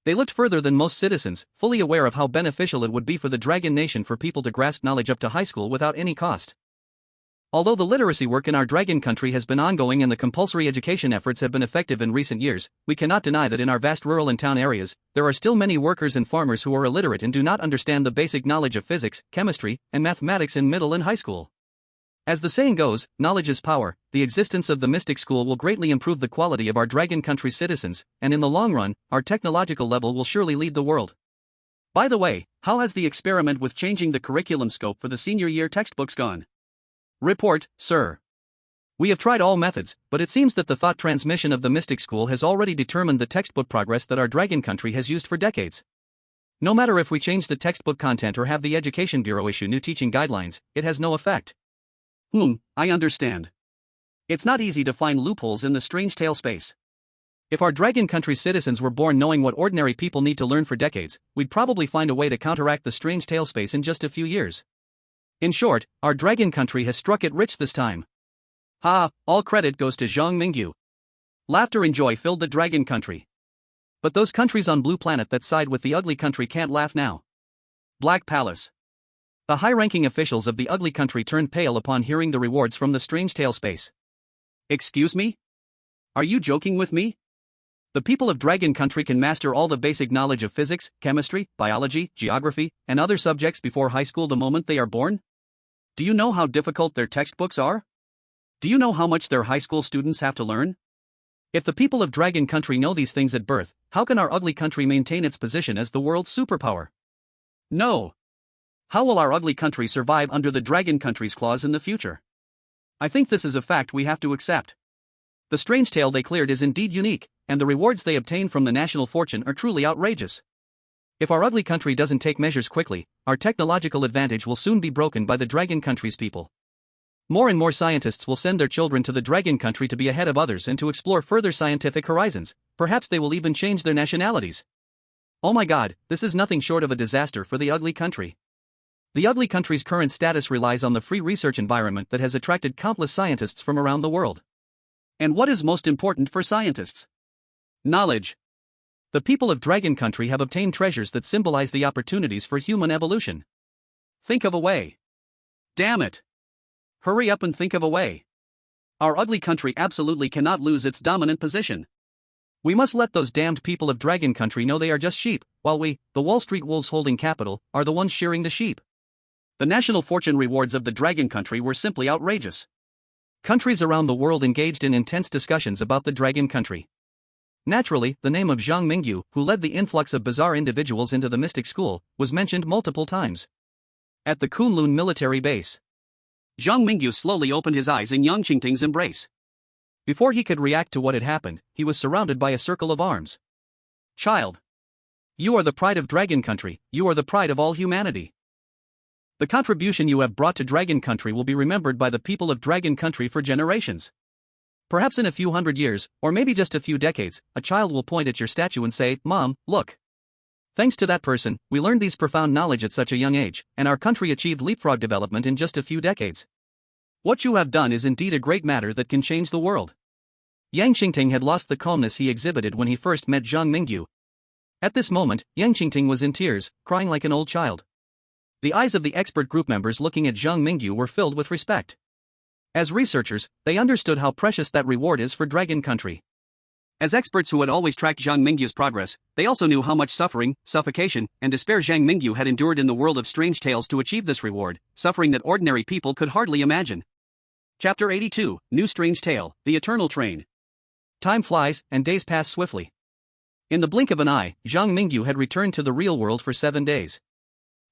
They looked further than most citizens, fully aware of how beneficial it would be for the Dragon Nation for people to grasp knowledge up to high school without any cost. Although the literacy work in our Dragon country has been ongoing and the compulsory education efforts have been effective in recent years, we cannot deny that in our vast rural and town areas, there are still many workers and farmers who are illiterate and do not understand the basic knowledge of physics, chemistry, and mathematics in middle and high school. As the saying goes, knowledge is power. The existence of the Mystic School will greatly improve the quality of our Dragon country's citizens, and in the long run, our technological level will surely lead the world. By the way, how has the experiment with changing the curriculum scope for the senior year textbooks gone? Report, sir. We have tried all methods, but it seems that the thought transmission of the Mystic School has already determined the textbook progress that our Dragon country has used for decades. No matter if we change the textbook content or have the Education Bureau issue new teaching guidelines, it has no effect. I understand. It's not easy to find loopholes in the strange tale space. If our Dragon Country citizens were born knowing what ordinary people need to learn for decades, we'd probably find a way to counteract the strange tale space in just a few years. In short, our Dragon Country has struck it rich this time. Ha, all credit goes to Zhang Mingyu. Laughter and joy filled the Dragon Country. But those countries on Blue Planet that side with the ugly country can't laugh now. Black Palace. The high-ranking officials of the ugly country turned pale upon hearing the rewards from the strange tale space. Excuse me? Are you joking with me? The people of Dragon Country can master all the basic knowledge of physics, chemistry, biology, geography, and other subjects before high school the moment they are born? Do you know how difficult their textbooks are? Do you know how much their high school students have to learn? If the people of Dragon Country know these things at birth, how can our ugly country maintain its position as the world's superpower? No. How will our ugly country survive under the Dragon Country's claws in the future? I think this is a fact we have to accept. The strange tale they cleared is indeed unique, and the rewards they obtain from the national fortune are truly outrageous. If our ugly country doesn't take measures quickly, our technological advantage will soon be broken by the Dragon Country's people. More and more scientists will send their children to the Dragon Country to be ahead of others and to explore further scientific horizons. Perhaps they will even change their nationalities. Oh my god, this is nothing short of a disaster for the ugly country. The ugly country's current status relies on the free research environment that has attracted countless scientists from around the world. And what is most important for scientists? Knowledge. The people of Dragon Country have obtained treasures that symbolize the opportunities for human evolution. Think of a way. Damn it. Hurry up and think of a way. Our ugly country absolutely cannot lose its dominant position. We must let those damned people of Dragon Country know they are just sheep, while we, the Wall Street wolves holding capital, are the ones shearing the sheep. The national fortune rewards of the Dragon Country were simply outrageous. Countries around the world engaged in intense discussions about the Dragon Country. Naturally, the name of Zhang Mingyu, who led the influx of bizarre individuals into the mystic school, was mentioned multiple times. At the Kunlun military base, Zhang Mingyu slowly opened his eyes in Yang Qingting's embrace. Before he could react to what had happened, he was surrounded by a circle of arms. Child. You are the pride of Dragon Country, you are the pride of all humanity. The contribution you have brought to Dragon Country will be remembered by the people of Dragon Country for generations. Perhaps in a few hundred years, or maybe just a few decades, a child will point at your statue and say, "Mom, look. Thanks to that person, we learned these profound knowledge at such a young age, and our country achieved leapfrog development in just a few decades. What you have done is indeed a great matter that can change the world." Yang Qingting had lost the calmness he exhibited when he first met Zhang Mingyu. At this moment, Yang Qingting was in tears, crying like an old child. The eyes of the expert group members looking at Zhang Mingyu were filled with respect. As researchers, they understood how precious that reward is for Dragon Country. As experts who had always tracked Zhang Mingyu's progress, they also knew how much suffering, suffocation, and despair Zhang Mingyu had endured in the world of strange tales to achieve this reward, suffering that ordinary people could hardly imagine. Chapter 82, New Strange Tale, The Eternal Train. Time flies, and days pass swiftly. In the blink of an eye, Zhang Mingyu had returned to the real world for 7 days.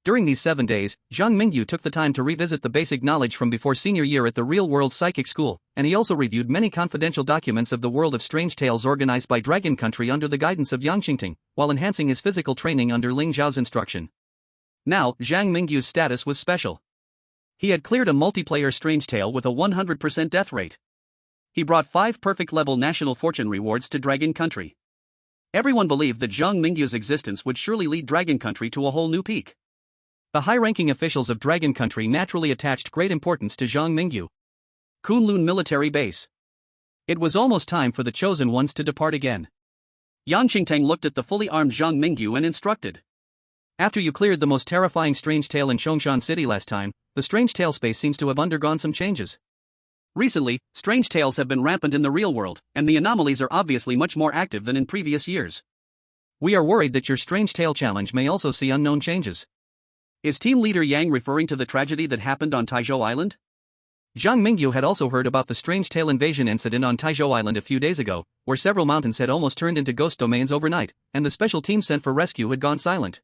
During these 7 days, Zhang Mingyu took the time to revisit the basic knowledge from before senior year at the real-world psychic school, and he also reviewed many confidential documents of the world of strange tales organized by Dragon Country under the guidance of Yang Qingting, while enhancing his physical training under Ling Zhao's instruction. Now, Zhang Mingyu's status was special. He had cleared a multiplayer strange tale with a 100% death rate. He brought 5 perfect-level national fortune rewards to Dragon Country. Everyone believed that Zhang Mingyu's existence would surely lead Dragon Country to a whole new peak. The high-ranking officials of Dragon Country naturally attached great importance to Zhang Mingyu. Kunlun military base. It was almost time for the chosen ones to depart again. Yang Qingtang looked at the fully armed Zhang Mingyu and instructed. After you cleared the most terrifying strange tale in Chongshan City last time, the strange tale space seems to have undergone some changes. Recently, strange tales have been rampant in the real world, and the anomalies are obviously much more active than in previous years. We are worried that your strange tale challenge may also see unknown changes. Is team leader Yang referring to the tragedy that happened on Taizhou Island? Zhang Mingyu had also heard about the strange tale invasion incident on Taizhou Island a few days ago, where several mountains had almost turned into ghost domains overnight, and the special team sent for rescue had gone silent.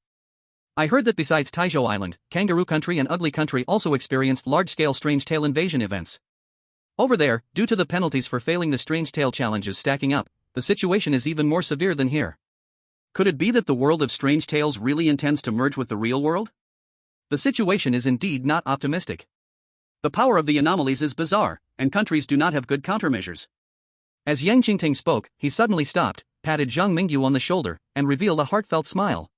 I heard that besides Taizhou Island, Kangaroo Country and Ugly Country also experienced large-scale strange tale invasion events. Over there, due to the penalties for failing the strange tale challenges stacking up, the situation is even more severe than here. Could it be that the world of strange tales really intends to merge with the real world? The situation is indeed not optimistic. The power of the anomalies is bizarre, and countries do not have good countermeasures. As Yang Qingting spoke, he suddenly stopped, patted Zhang Mingyu on the shoulder, and revealed a heartfelt smile.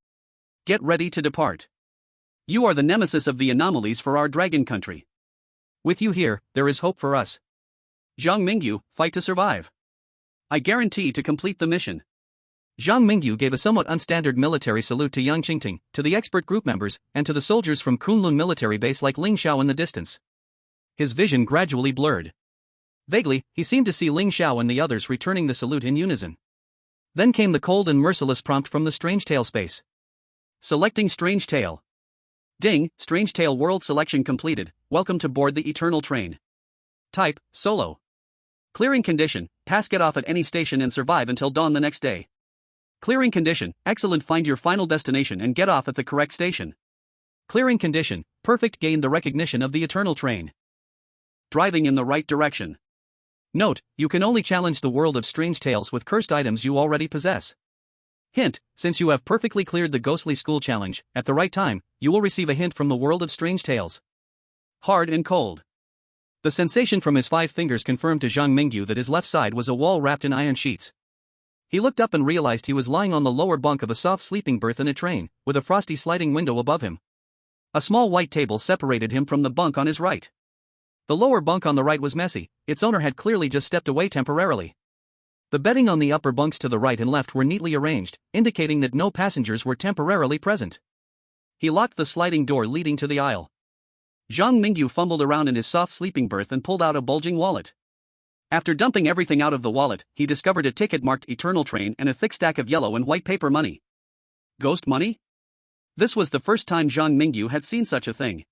Get ready to depart. You are the nemesis of the anomalies for our dragon country. With you here, there is hope for us. Zhang Mingyu, fight to survive. I guarantee to complete the mission. Zhang Mingyu gave a somewhat unstandard military salute to Yang Qingting, to the expert group members, and to the soldiers from Kunlun military base like Ling Xiao in the distance. His vision gradually blurred. Vaguely, he seemed to see Ling Xiao and the others returning the salute in unison. Then came the cold and merciless prompt from the Strange Tale space. Selecting Strange Tale. Ding, Strange Tale world selection completed, welcome to board the Eternal Train. Type, Solo. Clearing condition, pass get off at any station and survive until dawn the next day. Clearing condition, excellent find your final destination and get off at the correct station. Clearing condition, perfect gain the recognition of the Eternal Train. Driving in the right direction. Note, you can only challenge the world of Strange Tales with cursed items you already possess. Hint, since you have perfectly cleared the Ghostly School Challenge, at the right time, you will receive a hint from the world of Strange Tales. Hard and cold. The sensation from his 5 fingers confirmed to Zhang Mingyu that his left side was a wall wrapped in iron sheets. He looked up and realized he was lying on the lower bunk of a soft sleeping berth in a train, with a frosty sliding window above him. A small white table separated him from the bunk on his right. The lower bunk on the right was messy, its owner had clearly just stepped away temporarily. The bedding on the upper bunks to the right and left were neatly arranged, indicating that no passengers were temporarily present. He locked the sliding door leading to the aisle. Zhang Mingyu fumbled around in his soft sleeping berth and pulled out a bulging wallet. After dumping everything out of the wallet, he discovered a ticket marked Eternal Train and a thick stack of yellow and white paper money. Ghost money? This was the first time Zhang Mingyu had seen such a thing.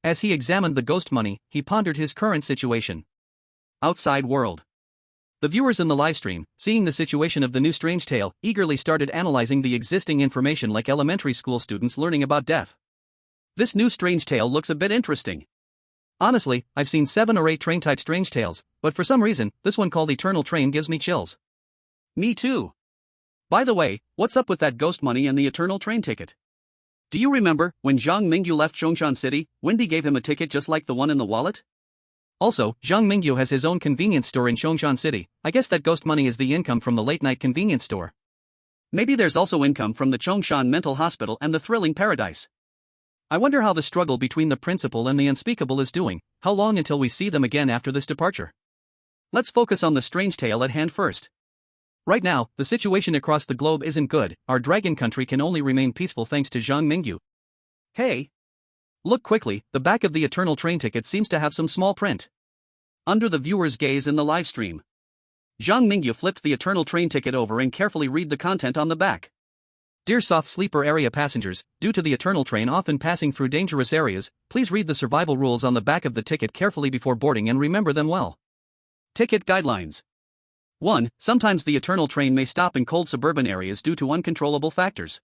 As he examined the ghost money, he pondered his current situation. Outside world. The viewers in the livestream, seeing the situation of the new Strange Tale, eagerly started analyzing the existing information like elementary school students learning about death. This new Strange Tale looks a bit interesting. Honestly, I've seen 7 or 8 train-type Strange Tales, but for some reason, this one called Eternal Train gives me chills. Me too. By the way, what's up with that ghost money and the Eternal Train ticket? Do you remember, when Zhang Mingyu left Chongshan City, Wendy gave him a ticket just like the one in the wallet? Also, Zhang Mingyu has his own convenience store in Chongshan City. I guess that ghost money is the income from the late-night convenience store. Maybe there's also income from the Chongshan Mental Hospital and the Thrilling Paradise. I wonder how the struggle between the principal and the unspeakable is doing. How long until we see them again after this departure? Let's focus on the Strange Tale at hand first. Right now, the situation across the globe isn't good. Our dragon country can only remain peaceful thanks to Zhang Mingyu. Hey! Look quickly, the back of the Eternal Train ticket seems to have some small print. Under the viewer's gaze in the livestream. Zhang Mingyu flipped the Eternal Train ticket over and carefully read the content on the back. Dear soft sleeper area passengers, due to the Eternal Train often passing through dangerous areas, please read the survival rules on the back of the ticket carefully before boarding and remember them well. Ticket guidelines. 1. Sometimes the Eternal Train may stop in cold suburban areas due to uncontrollable factors.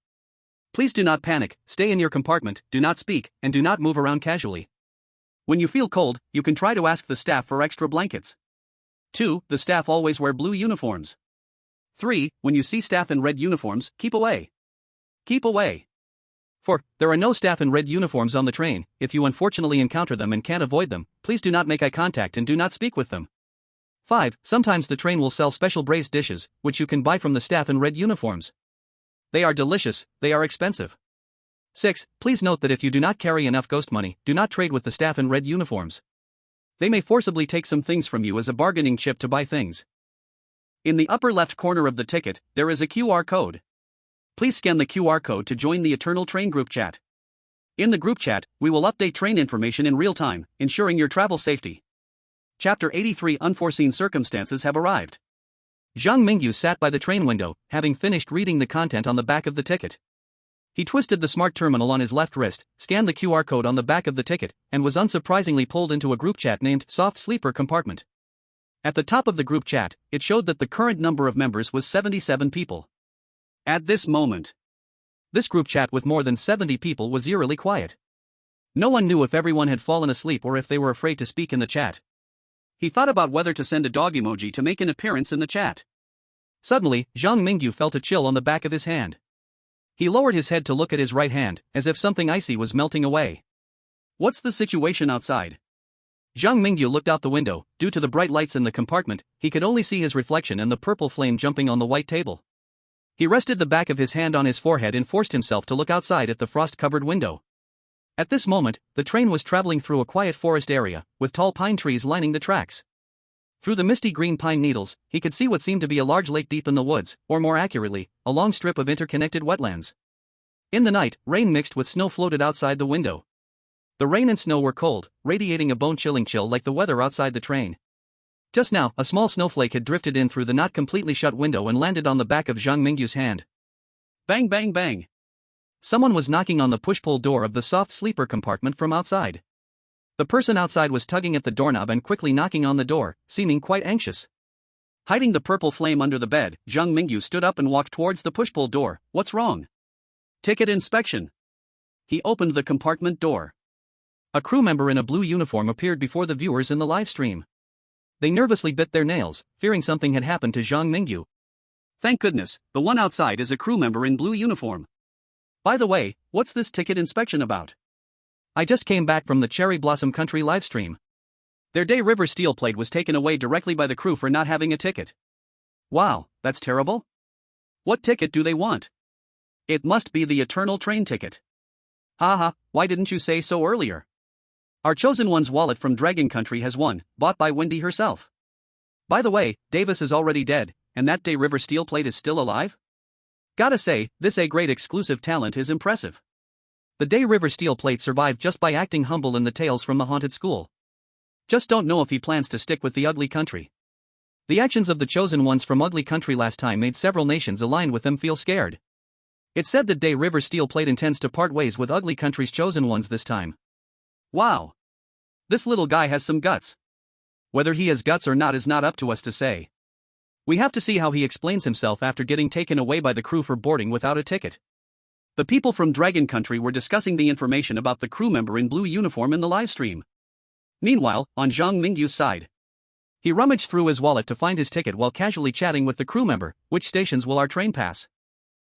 Please do not panic, stay in your compartment, do not speak, and do not move around casually. When you feel cold, you can try to ask the staff for extra blankets. 2. The staff always wear blue uniforms. 3. When you see staff in red uniforms, keep away. Keep away. 4. There are no staff in red uniforms on the train. If you unfortunately encounter them and can't avoid them, please do not make eye contact and do not speak with them. 5. Sometimes the train will sell special braised dishes, which you can buy from the staff in red uniforms. They are delicious, they are expensive. 6. Please note that if you do not carry enough ghost money, do not trade with the staff in red uniforms. They may forcibly take some things from you as a bargaining chip to buy things. In the upper left corner of the ticket, there is a QR code. Please scan the QR code to join the Eternal Train group chat. In the group chat, we will update train information in real time, ensuring your travel safety. Chapter 83 Unforeseen Circumstances have arrived. Zhang Mingyu sat by the train window, having finished reading the content on the back of the ticket. He twisted the smart terminal on his left wrist, scanned the QR code on the back of the ticket, and was unsurprisingly pulled into a group chat named Soft Sleeper Compartment. At the top of the group chat, it showed that the current number of members was 77 people. At this moment, this group chat with more than 70 people was eerily quiet. No one knew if everyone had fallen asleep or if they were afraid to speak in the chat. He thought about whether to send a dog emoji to make an appearance in the chat. Suddenly, Zhang Mingyu felt a chill on the back of his hand. He lowered his head to look at his right hand, as if something icy was melting away. What's the situation outside? Zhang Mingyu looked out the window. Due to the bright lights in the compartment, he could only see his reflection and the purple flame jumping on the white table. He rested the back of his hand on his forehead and forced himself to look outside at the frost-covered window. At this moment, the train was traveling through a quiet forest area, with tall pine trees lining the tracks. Through the misty green pine needles, he could see what seemed to be a large lake deep in the woods, or more accurately, a long strip of interconnected wetlands. In the night, rain mixed with snow floated outside the window. The rain and snow were cold, radiating a bone-chilling chill like the weather outside the train. Just now, a small snowflake had drifted in through the not completely shut window and landed on the back of Zhang Mingyu's hand. Bang bang bang! Someone was knocking on the push-pull door of the soft sleeper compartment from outside. The person outside was tugging at the doorknob and quickly knocking on the door, seeming quite anxious. Hiding the purple flame under the bed, Zhang Mingyu stood up and walked towards the push-pull door. What's wrong? Ticket inspection. He opened the compartment door. A crew member in a blue uniform appeared before the viewers in the live stream. They nervously bit their nails, fearing something had happened to Zhang Mingyu. Thank goodness, the one outside is a crew member in blue uniform. By the way, what's this ticket inspection about? I just came back from the Cherry Blossom Country livestream. Their Day River steel plate was taken away directly by the crew for not having a ticket. Wow, that's terrible. What ticket do they want? It must be the Eternal Train ticket. Haha, why didn't you say so earlier? Our chosen one's wallet from Dragon Country has won, bought by Wendy herself. By the way, Davis is already dead, and that Day River steel plate is still alive? Gotta say, this A-grade exclusive talent is impressive. The Day River steel plate survived just by acting humble in the Tales from the Haunted School. Just don't know if he plans to stick with the Ugly Country. The actions of the chosen ones from Ugly Country last time made several nations aligned with them feel scared. It's said that Day River steel plate intends to part ways with Ugly Country's chosen ones this time. Wow. This little guy has some guts. Whether he has guts or not is not up to us to say. We have to see how he explains himself after getting taken away by the crew for boarding without a ticket. The people from Dragon Country were discussing the information about the crew member in blue uniform in the livestream. Meanwhile, on Zhang Mingyu's side, he rummaged through his wallet to find his ticket while casually chatting with the crew member. Which stations will our train pass?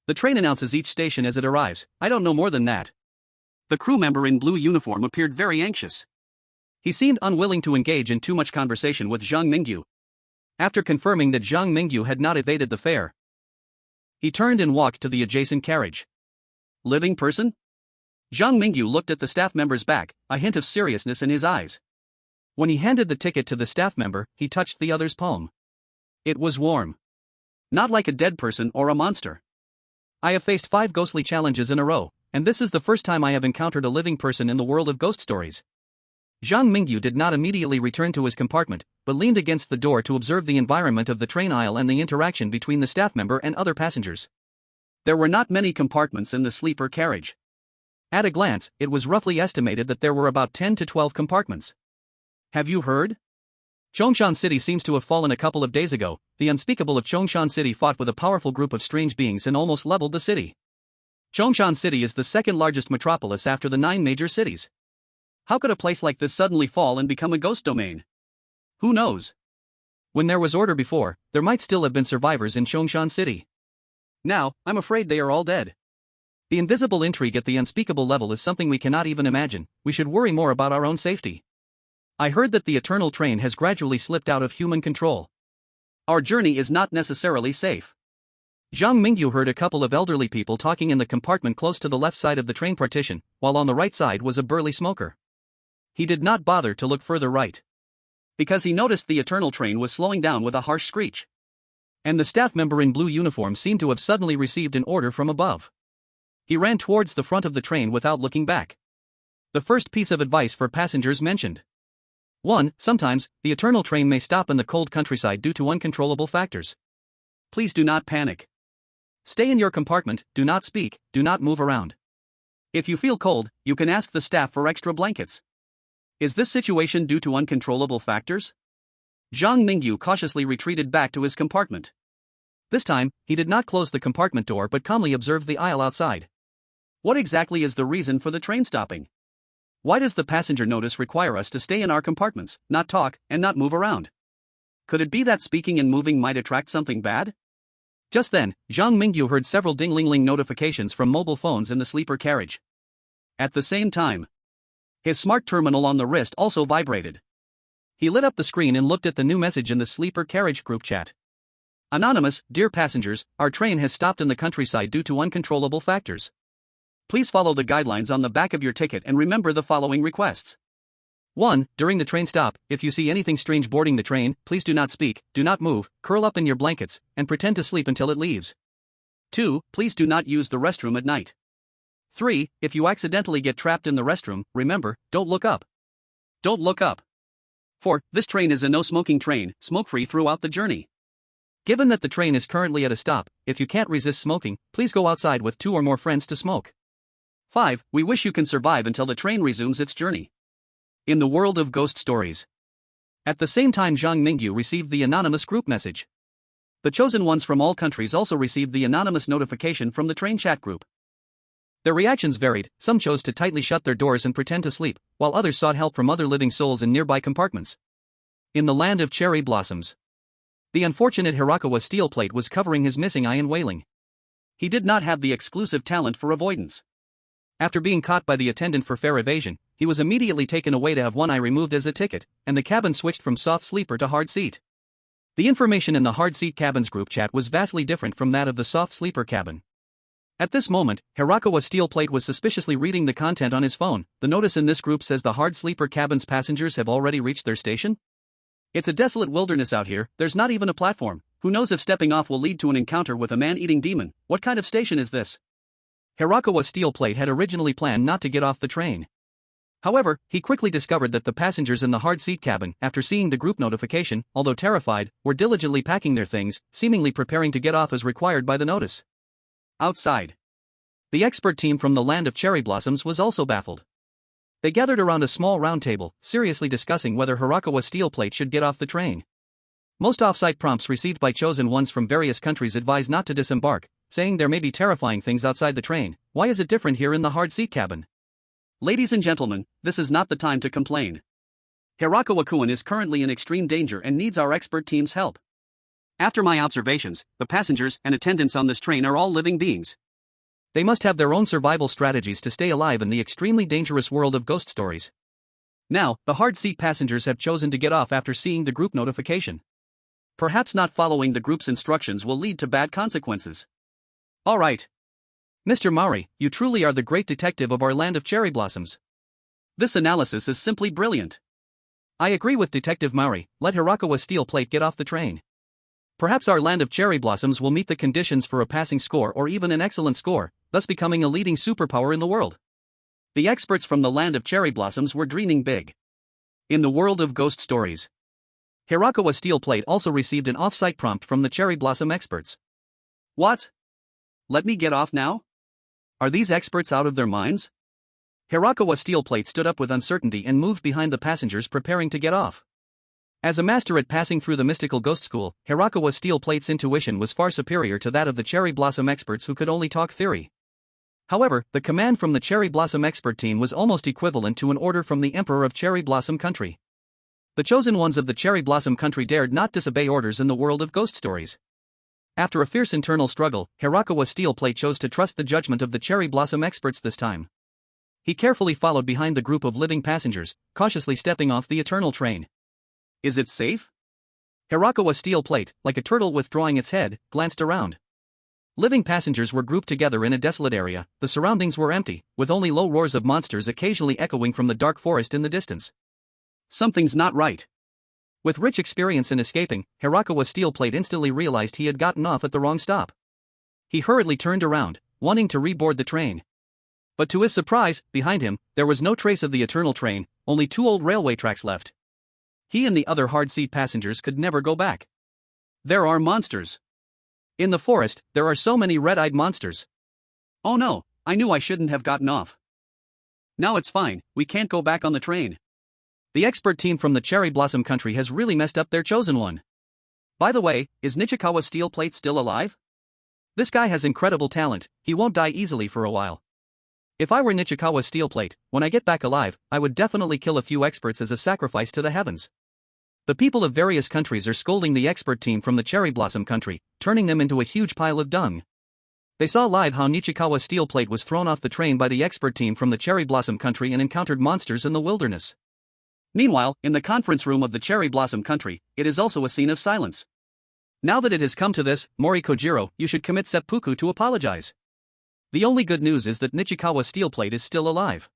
The train announces each station as it arrives. I don't know more than that. The crew member in blue uniform appeared very anxious. He seemed unwilling to engage in too much conversation with Zhang Mingyu. After confirming that Zhang Mingyu had not evaded the fare, he turned and walked to the adjacent carriage. Living person? Zhang Mingyu looked at the staff member's back, a hint of seriousness in his eyes. When he handed the ticket to the staff member, he touched the other's palm. It was warm. Not like a dead person or a monster. I have faced 5 ghostly challenges in a row, and this is the first time I have encountered a living person in the world of ghost stories. Zhang Mingyu did not immediately return to his compartment, but leaned against the door to observe the environment of the train aisle and the interaction between the staff member and other passengers. There were not many compartments in the sleeper carriage. At a glance, it was roughly estimated that there were about 10 to 12 compartments. Have you heard? Chongshan City seems to have fallen a couple of days ago. The unspeakable of Chongshan City fought with a powerful group of strange beings and almost leveled the city. Chongshan City is the second largest metropolis after the 9 major cities. How could a place like this suddenly fall and become a ghost domain? Who knows? When there was order before, there might still have been survivors in Chongshan City. Now, I'm afraid they are all dead. The invisible intrigue at the unspeakable level is something we cannot even imagine. We should worry more about our own safety. I heard that the Eternal Train has gradually slipped out of human control. Our journey is not necessarily safe. Zhang Mingyu heard a couple of elderly people talking in the compartment close to the left side of the train partition, while on the right side was a burly smoker. He did not bother to look further right, because he noticed the Eternal Train was slowing down with a harsh screech. And the staff member in blue uniform seemed to have suddenly received an order from above. He ran towards the front of the train without looking back. The first piece of advice for passengers mentioned. 1. Sometimes, the Eternal Train may stop in the cold countryside due to uncontrollable factors. Please do not panic. Stay in your compartment, do not speak, do not move around. If you feel cold, you can ask the staff for extra blankets. Is this situation due to uncontrollable factors? Zhang Mingyu cautiously retreated back to his compartment. This time, he did not close the compartment door but calmly observed the aisle outside. What exactly is the reason for the train stopping? Why does the passenger notice require us to stay in our compartments, not talk, and not move around? Could it be that speaking and moving might attract something bad? Just then, Zhang Mingyu heard several ding-ling-ling notifications from mobile phones in the sleeper carriage. At the same time, his smart terminal on the wrist also vibrated. He lit up the screen and looked at the new message in the sleeper carriage group chat. Anonymous, dear passengers, our train has stopped in the countryside due to uncontrollable factors. Please follow the guidelines on the back of your ticket and remember the following requests. 1. During the train stop, if you see anything strange boarding the train, please do not speak, do not move, curl up in your blankets, and pretend to sleep until it leaves. 2. Please do not use the restroom at night. 3. If you accidentally get trapped in the restroom, remember, don't look up. Don't look up. 4. This train is a no-smoking train, smoke-free throughout the journey. Given that the train is currently at a stop, if you can't resist smoking, please go outside with 2 or more friends to smoke. 5. We wish you can survive until the train resumes its journey. In the world of ghost stories. At the same time, Zhang Mingyu received the anonymous group message. The chosen ones from all countries also received the anonymous notification from the train chat group. Their reactions varied. Some chose to tightly shut their doors and pretend to sleep, while others sought help from other living souls in nearby compartments. In the land of cherry blossoms, the unfortunate Hirakawa steel plate was covering his missing eye and wailing. He did not have the exclusive talent for avoidance. After being caught by the attendant for fare evasion, he was immediately taken away to have one eye removed as a ticket, and the cabin switched from soft sleeper to hard seat. The information in the hard seat cabins group chat was vastly different from that of the soft sleeper cabin. At this moment, Hirakawa steel plate was suspiciously reading the content on his phone. The notice in this group says the hard sleeper cabin's passengers have already reached their station? It's a desolate wilderness out here, there's not even a platform. Who knows if stepping off will lead to an encounter with a man-eating demon? What kind of station is this? Hirakawa steel plate had originally planned not to get off the train. However, he quickly discovered that the passengers in the hard seat cabin, after seeing the group notification, although terrified, were diligently packing their things, seemingly preparing to get off as required by the notice. Outside, the expert team from the land of cherry blossoms was also baffled. They gathered around a small round table, seriously discussing whether Hirakawa steel plate should get off the train. Most off-site prompts received by chosen ones from various countries advise not to disembark, saying there may be terrifying things outside the train. Why is it different here in the hard seat cabin? Ladies and gentlemen, this is not the time to complain. Hirakawa-kun is currently in extreme danger and needs our expert team's help. After my observations, the passengers and attendants on this train are all living beings. They must have their own survival strategies to stay alive in the extremely dangerous world of ghost stories. Now, the hard seat passengers have chosen to get off after seeing the group notification. Perhaps not following the group's instructions will lead to bad consequences. Alright. Mr. Mari, you truly are the great detective of our land of cherry blossoms. This analysis is simply brilliant. I agree with Detective Mari, let Hirakawa steel plate get off the train. Perhaps our land of cherry blossoms will meet the conditions for a passing score or even an excellent score, thus becoming a leading superpower in the world. The experts from the land of cherry blossoms were dreaming big. In the world of ghost stories, Hirakawa steel plate also received an off-site prompt from the cherry blossom experts. What? Let me get off now? Are these experts out of their minds? Hirakawa steel plate stood up with uncertainty and moved behind the passengers preparing to get off. As a master at passing through the mystical ghost school, Hirakawa steel plate's intuition was far superior to that of the cherry blossom experts who could only talk theory. However, the command from the cherry blossom expert team was almost equivalent to an order from the emperor of cherry blossom country. The chosen ones of the cherry blossom country dared not disobey orders in the world of ghost stories. After a fierce internal struggle, Hirakawa steel plate chose to trust the judgment of the cherry blossom experts this time. He carefully followed behind the group of living passengers, cautiously stepping off the eternal train. Is it safe? Hirakawa steel plate, like a turtle withdrawing its head, glanced around. Living passengers were grouped together in a desolate area. The surroundings were empty, with only low roars of monsters occasionally echoing from the dark forest in the distance. Something's not right. With rich experience in escaping, Hirakawa steel plate instantly realized he had gotten off at the wrong stop. He hurriedly turned around, wanting to reboard the train. But to his surprise, behind him, there was no trace of the eternal train, only 2 old railway tracks left. He and the other hard-seat passengers could never go back. There are monsters. In the forest, there are so many red-eyed monsters. Oh no, I knew I shouldn't have gotten off. Now it's fine, we can't go back on the train. The expert team from the cherry blossom country has really messed up their chosen one. By the way, is Nichikawa steel plate still alive? This guy has incredible talent, he won't die easily for a while. If I were Nichikawa steel plate, when I get back alive, I would definitely kill a few experts as a sacrifice to the heavens. The people of various countries are scolding the expert team from the cherry blossom country, turning them into a huge pile of dung. They saw live how Nichikawa steel plate was thrown off the train by the expert team from the cherry blossom country and encountered monsters in the wilderness. Meanwhile, in the conference room of the Cherry Blossom Country, it is also a scene of silence. Now that it has come to this, Mori Kojiro, you should commit seppuku to apologize. The only good news is that Nichikawa steel plate is still alive.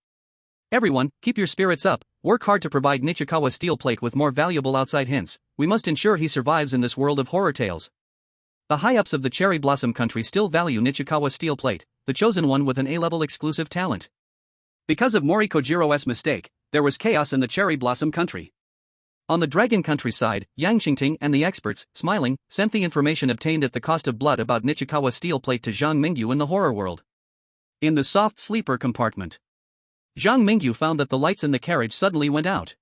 Everyone, keep your spirits up, work hard to provide Nichikawa steel plate with more valuable outside hints. We must ensure he survives in this world of horror tales. The high-ups of the Cherry Blossom Country still value Nichikawa steel plate, the chosen one with an A-level exclusive talent. Because of Mori Kojiro's mistake, there was chaos in the Cherry Blossom Country. On the Dragon Country side, Yang Xingting and the experts, smiling, sent the information obtained at the cost of blood about Nichikawa steel plate to Zhang Mingyu in the horror world. In the soft sleeper compartment, Zhang Mingyu found that the lights in the carriage suddenly went out.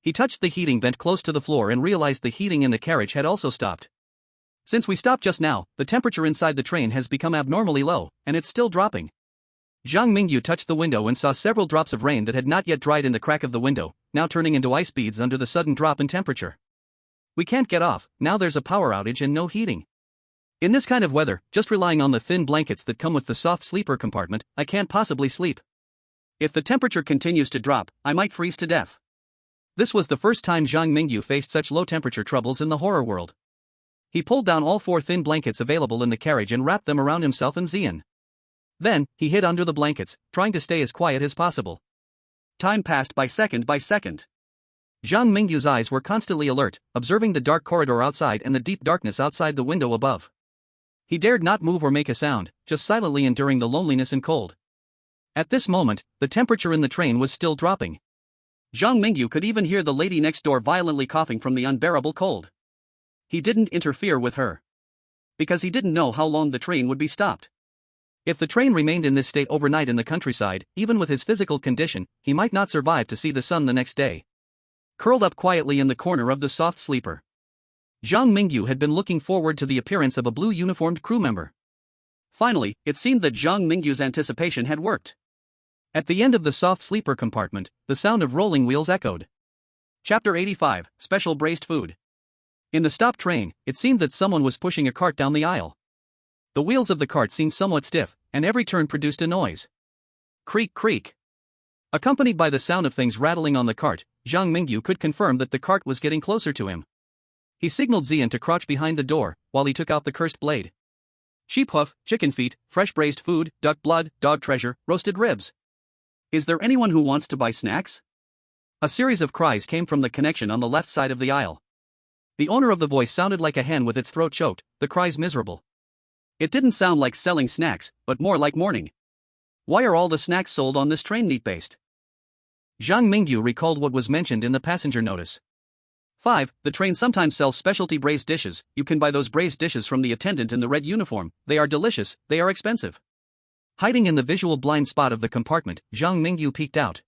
He touched the heating vent close to the floor and realized the heating in the carriage had also stopped. Since we stopped just now, the temperature inside the train has become abnormally low, and it's still dropping. Zhang Mingyu touched the window and saw several drops of rain that had not yet dried in the crack of the window, now turning into ice beads under the sudden drop in temperature. We can't get off, now there's a power outage and no heating. In this kind of weather, just relying on the thin blankets that come with the soft sleeper compartment, I can't possibly sleep. If the temperature continues to drop, I might freeze to death. This was the first time Zhang Mingyu faced such low temperature troubles in the horror world. He pulled down all 4 thin blankets available in the carriage and wrapped them around himself and Xian. Then, he hid under the blankets, trying to stay as quiet as possible. Time passed by second by second. Zhang Mingyu's eyes were constantly alert, observing the dark corridor outside and the deep darkness outside the window above. He dared not move or make a sound, just silently enduring the loneliness and cold. At this moment, the temperature in the train was still dropping. Zhang Mingyu could even hear the lady next door violently coughing from the unbearable cold. He didn't interfere with her, because he didn't know how long the train would be stopped. If the train remained in this state overnight in the countryside, even with his physical condition, he might not survive to see the sun the next day. Curled up quietly in the corner of the soft sleeper, Zhang Mingyu had been looking forward to the appearance of a blue-uniformed crew member. Finally, it seemed that Zhang Mingyu's anticipation had worked. At the end of the soft sleeper compartment, the sound of rolling wheels echoed. Chapter 85, Special Braised Food. In the stopped train, it seemed that someone was pushing a cart down the aisle. The wheels of the cart seemed somewhat stiff, and every turn produced a noise. Creak creak. Accompanied by the sound of things rattling on the cart, Zhang Mingyu could confirm that the cart was getting closer to him. He signaled Xian to crouch behind the door, while he took out the cursed blade. Sheep hoof, chicken feet, fresh braised food, duck blood, dog treasure, roasted ribs. Is there anyone who wants to buy snacks? A series of cries came from the connection on the left side of the aisle. The owner of the voice sounded like a hen with its throat choked, the cries miserable. It didn't sound like selling snacks, but more like mourning. Why are all the snacks sold on this train meat-based? Zhang Mingyu recalled what was mentioned in the passenger notice. 5. The train sometimes sells specialty braised dishes. You can buy those braised dishes from the attendant in the red uniform. They are delicious, they are expensive. Hiding in the visual blind spot of the compartment, Zhang Mingyu peeked out.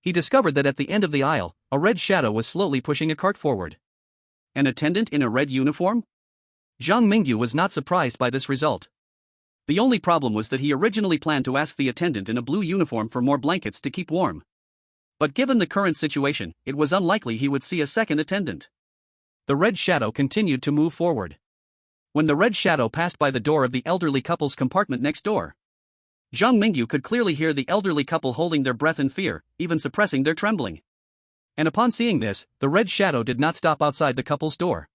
He discovered that at the end of the aisle, a red shadow was slowly pushing a cart forward. An attendant in a red uniform? Zhang Mingyu was not surprised by this result. The only problem was that he originally planned to ask the attendant in a blue uniform for more blankets to keep warm. But given the current situation, it was unlikely he would see a second attendant. The red shadow continued to move forward. When the red shadow passed by the door of the elderly couple's compartment next door, Zhang Mingyu could clearly hear the elderly couple holding their breath in fear, even suppressing their trembling. And upon seeing this, the red shadow did not stop outside the couple's door.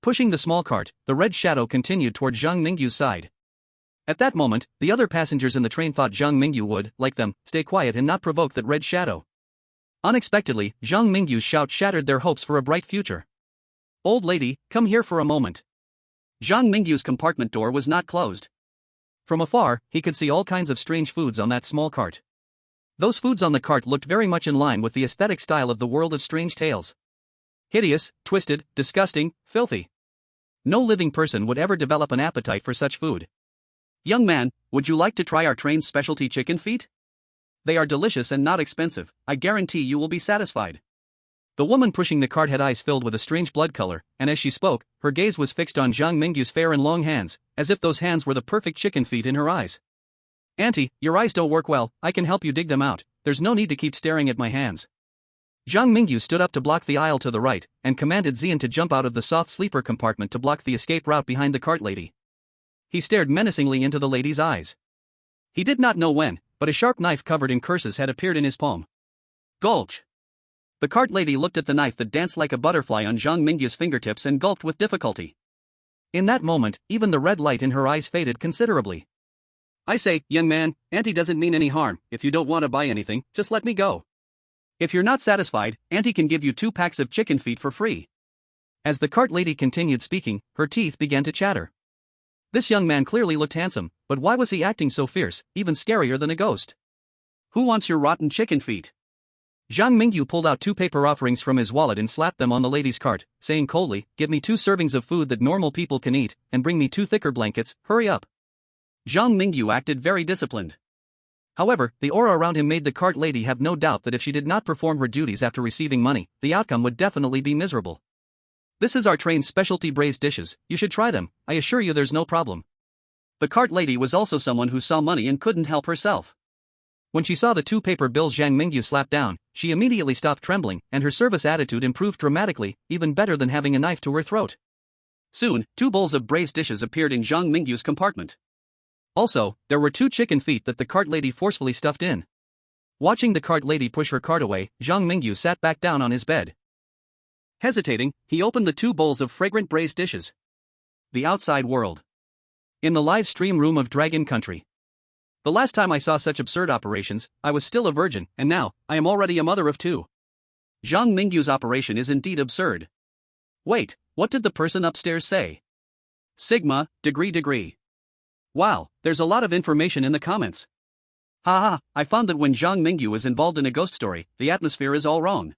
Pushing the small cart, the red shadow continued toward Zhang Mingyu's side. At that moment, the other passengers in the train thought Zhang Mingyu would, like them, stay quiet and not provoke that red shadow. Unexpectedly, Zhang Mingyu's shout shattered their hopes for a bright future. Old lady, come here for a moment. Zhang Mingyu's compartment door was not closed. From afar, he could see all kinds of strange foods on that small cart. Those foods on the cart looked very much in line with the aesthetic style of the world of strange tales. Hideous, twisted, disgusting, filthy. No living person would ever develop an appetite for such food. Young man, would you like to try our train's specialty chicken feet? They are delicious and not expensive, I guarantee you will be satisfied. The woman pushing the cart had eyes filled with a strange blood color, and as she spoke, her gaze was fixed on Zhang Mingyu's fair and long hands, as if those hands were the perfect chicken feet in her eyes. Auntie, your eyes don't work well, I can help you dig them out, there's no need to keep staring at my hands. Zhang Mingyu stood up to block the aisle to the right, and commanded Xian to jump out of the soft sleeper compartment to block the escape route behind the cart lady. He stared menacingly into the lady's eyes. He did not know when, but a sharp knife covered in curses had appeared in his palm. Gulch! The cart lady looked at the knife that danced like a butterfly on Zhang Mingyu's fingertips and gulped with difficulty. In that moment, even the red light in her eyes faded considerably. I say, young man, auntie doesn't mean any harm. If you don't want to buy anything, just let me go. If you're not satisfied, auntie can give you 2 packs of chicken feet for free. As the cart lady continued speaking, her teeth began to chatter. This young man clearly looked handsome, but why was he acting so fierce, even scarier than a ghost? Who wants your rotten chicken feet? Zhang Mingyu pulled out 2 paper offerings from his wallet and slapped them on the lady's cart, saying coldly, give me 2 servings of food that normal people can eat, and bring me 2 thicker blankets, hurry up. Zhang Mingyu acted very disciplined. However, the aura around him made the cart lady have no doubt that if she did not perform her duties after receiving money, the outcome would definitely be miserable. This is our train's specialty braised dishes, you should try them, I assure you there's no problem. The cart lady was also someone who saw money and couldn't help herself. When she saw the 2 paper bills Zhang Mingyu slapped down, she immediately stopped trembling, and her service attitude improved dramatically, even better than having a knife to her throat. Soon, 2 bowls of braised dishes appeared in Zhang Mingyu's compartment. Also, there were 2 chicken feet that the cart lady forcefully stuffed in. Watching the cart lady push her cart away, Zhang Mingyu sat back down on his bed. Hesitating, he opened the 2 bowls of fragrant braised dishes. The outside world. In the live stream room of Dragon Country. The last time I saw such absurd operations, I was still a virgin, and now, I am already a mother of 2. Zhang Mingyu's operation is indeed absurd. Wait, what did the person upstairs say? Sigma, degree. Wow, there's a lot of information in the comments. Haha, I found that when Zhang Mingyu is involved in a ghost story, the atmosphere is all wrong.